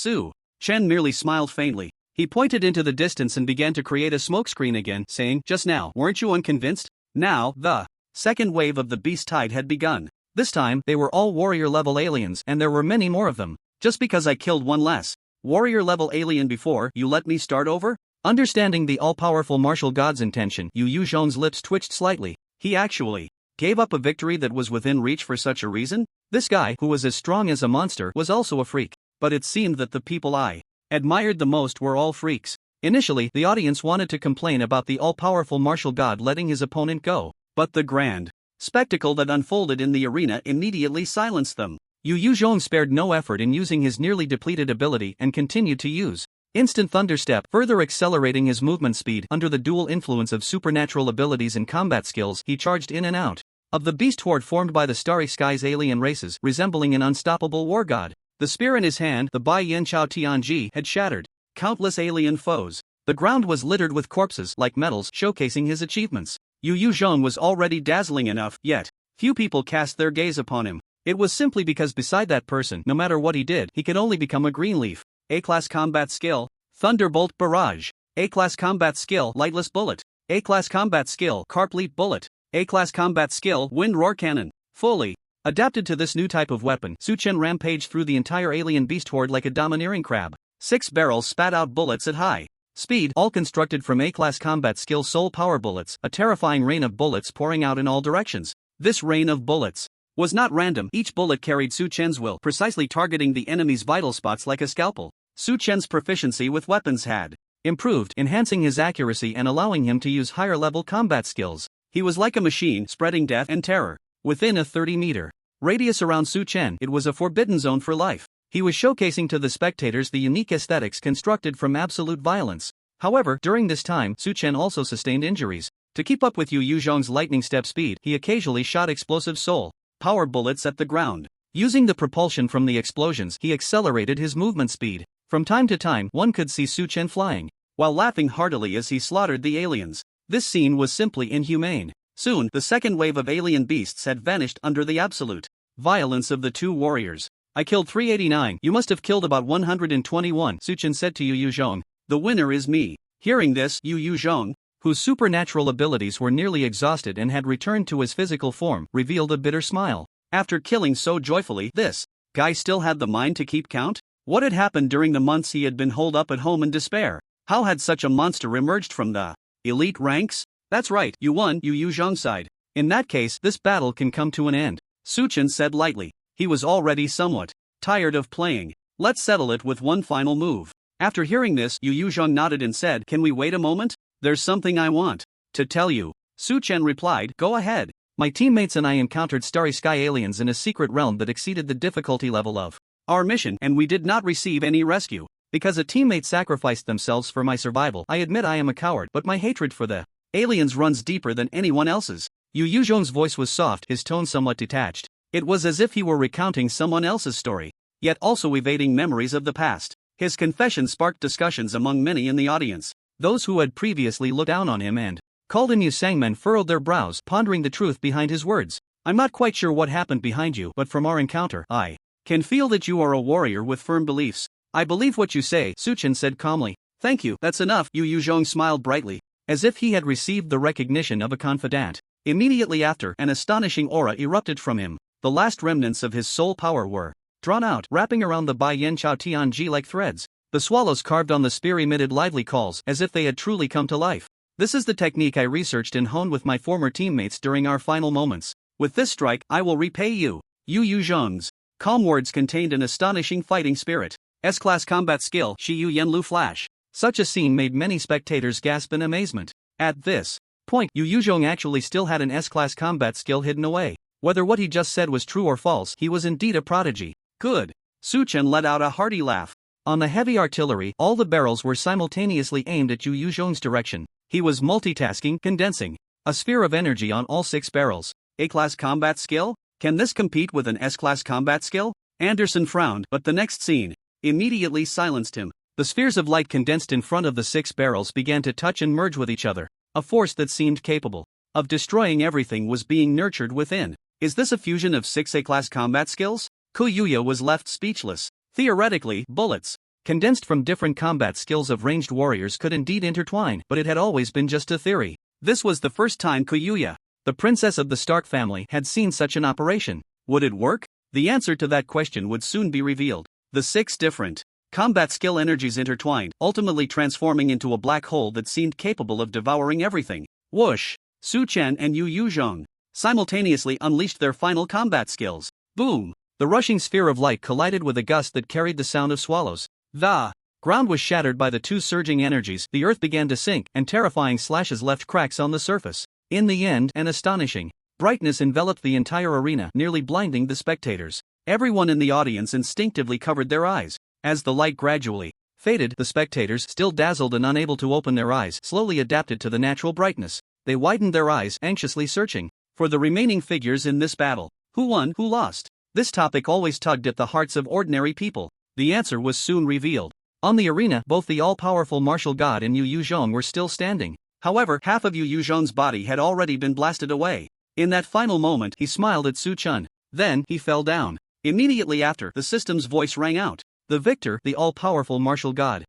Chen merely smiled faintly. He pointed into the distance and began to create a smokescreen again, saying, just now, weren't you unconvinced? Now, the second wave of the beast tide had begun. This time, they were all warrior-level aliens, and there were many more of them. Just because I killed one less warrior-level alien before, you let me start over? Understanding the all-powerful martial god's intention, Yu Yuzhong's lips twitched slightly. He actually gave up a victory that was within reach for such a reason? This guy, who was as strong as a monster, was also a freak. But it seemed that the people I admired the most were all freaks. Initially, the audience wanted to complain about the all-powerful martial god letting his opponent go, but the grand spectacle that unfolded in the arena immediately silenced them. Yu Yuzhong spared no effort in using his nearly depleted ability and continued to use instant thunderstep, further accelerating his movement speed. Under the dual influence of supernatural abilities and combat skills, he charged in and out of the beast horde formed by the starry skies alien races, resembling an unstoppable war god. The spear in his hand, the Bai Yin Chao Tianji, had shattered countless alien foes. The ground was littered with corpses like medals showcasing his achievements. Yu Yuzhong was already dazzling enough, yet few people cast their gaze upon him. It was simply because beside that person, no matter what he did, he could only become a greenleaf. A-class combat skill, Thunderbolt Barrage. A-class combat skill, Lightless Bullet. A-class combat skill, Carp Leap Bullet. A-class combat skill, Wind Roar Cannon. Fully adapted to this new type of weapon, Chen rampaged through the entire alien beast horde like a domineering crab. 6 barrels spat out bullets at high speed, all constructed from A-class combat skill soul power bullets, a terrifying rain of bullets pouring out in all directions. This rain of bullets was not random. Each bullet carried Su Chen's will, precisely targeting the enemy's vital spots like a scalpel. Su Chen's proficiency with weapons had improved, enhancing his accuracy and allowing him to use higher-level combat skills. He was like a machine, spreading death and terror. Within a 30-meter radius around Su Chen, it was a forbidden zone for life. He was showcasing to the spectators the unique aesthetics constructed from absolute violence. However, during this time, Su Chen also sustained injuries. To keep up with Yu Yuzhong's lightning step speed, he occasionally shot explosive soul power bullets at the ground. Using the propulsion from the explosions, he accelerated his movement speed. From time to time, one could see Su Chen flying, while laughing heartily as he slaughtered the aliens. This scene was simply inhumane. Soon, the second wave of alien beasts had vanished under the absolute violence of the two warriors. I killed 389. You must have killed about 121, Su Chen said to Yu Yuzhong. The winner is me. Hearing this, Yu Yuzhong, whose supernatural abilities were nearly exhausted and had returned to his physical form, revealed a bitter smile. After killing so joyfully, this guy still had the mind to keep count? What had happened during the months he had been holed up at home in despair? How had such a monster emerged from the elite ranks? That's right, you won, Yu Yuzhong sighed. In that case, this battle can come to an end, Su Chen said lightly. He was already somewhat tired of playing. Let's settle it with one final move. After hearing this, Yu Yuzhong nodded and said, Can we wait a moment? There's something I want to tell you. Su Chen replied, Go ahead. My teammates and I encountered starry sky aliens in a secret realm that exceeded the difficulty level of our mission, and we did not receive any rescue. Because a teammate sacrificed themselves for my survival, I admit I am a coward, but my hatred for the aliens runs deeper than anyone else's. Yu Yuzhong's voice was soft, his tone somewhat detached. It was as if he were recounting someone else's story, yet also evading memories of the past. His confession sparked discussions among many in the audience. Those who had previously looked down on him and called him Yusangmen furrowed their brows, pondering the truth behind his words. I'm not quite sure what happened behind you, but from our encounter, I can feel that you are a warrior with firm beliefs. I believe what you say, Su Chen said calmly. Thank you, that's enough. Yu Yuzhong smiled brightly, as if he had received the recognition of a confidant. Immediately after, an astonishing aura erupted from him. The last remnants of his soul power were drawn out, wrapping around the Bai Yen Chao Tianji like threads. The swallows carved on the spear emitted lively calls, as if they had truly come to life. This is the technique I researched and honed with my former teammates during our final moments. With this strike, I will repay you. Yu Yuzhong's calm words contained an astonishing fighting spirit. S-class combat skill, Shiyu Yanlu Flash. Such a scene made many spectators gasp in amazement. At this point, Yu Yuzhong actually still had an S-class combat skill hidden away. Whether what he just said was true or false, he was indeed a prodigy. Good. Su Chen let out a hearty laugh. On the heavy artillery, all the barrels were simultaneously aimed at Yu Yuzhong's direction. He was multitasking, condensing a sphere of energy on all 6 barrels. A-class combat skill? Can this compete with an S-class combat skill? Anderson frowned, but the next scene immediately silenced him. The spheres of light condensed in front of the 6 barrels began to touch and merge with each other. A force that seemed capable of destroying everything was being nurtured within. Is this a fusion of 6 A-class combat skills? Kuyuya was left speechless. Theoretically, bullets condensed from different combat skills of ranged warriors could indeed intertwine, but it had always been just a theory. This was the first time Kuyuya, the princess of the Stark family, had seen such an operation. Would it work? The answer to that question would soon be revealed. The 6 different combat skill energies intertwined, ultimately transforming into a black hole that seemed capable of devouring everything. Whoosh! Su Chen and Yu Yuzhong simultaneously unleashed their final combat skills. Boom! The rushing sphere of light collided with a gust that carried the sound of swallows. The ground was shattered by the 2 surging energies, the earth began to sink, and terrifying slashes left cracks on the surface. In the end, an astonishing brightness enveloped the entire arena, nearly blinding the spectators. Everyone in the audience instinctively covered their eyes. As the light gradually faded, the spectators, still dazzled and unable to open their eyes, slowly adapted to the natural brightness. They widened their eyes, anxiously searching for the remaining figures in this battle. Who won, who lost? This topic always tugged at the hearts of ordinary people. The answer was soon revealed. On the arena, both the all-powerful martial god and Yu Yuzhong were still standing. However, half of Yu Yuzhong's body had already been blasted away. In that final moment, he smiled at Su Chen. Then, he fell down. Immediately after, the system's voice rang out. The victor, the all-powerful martial god,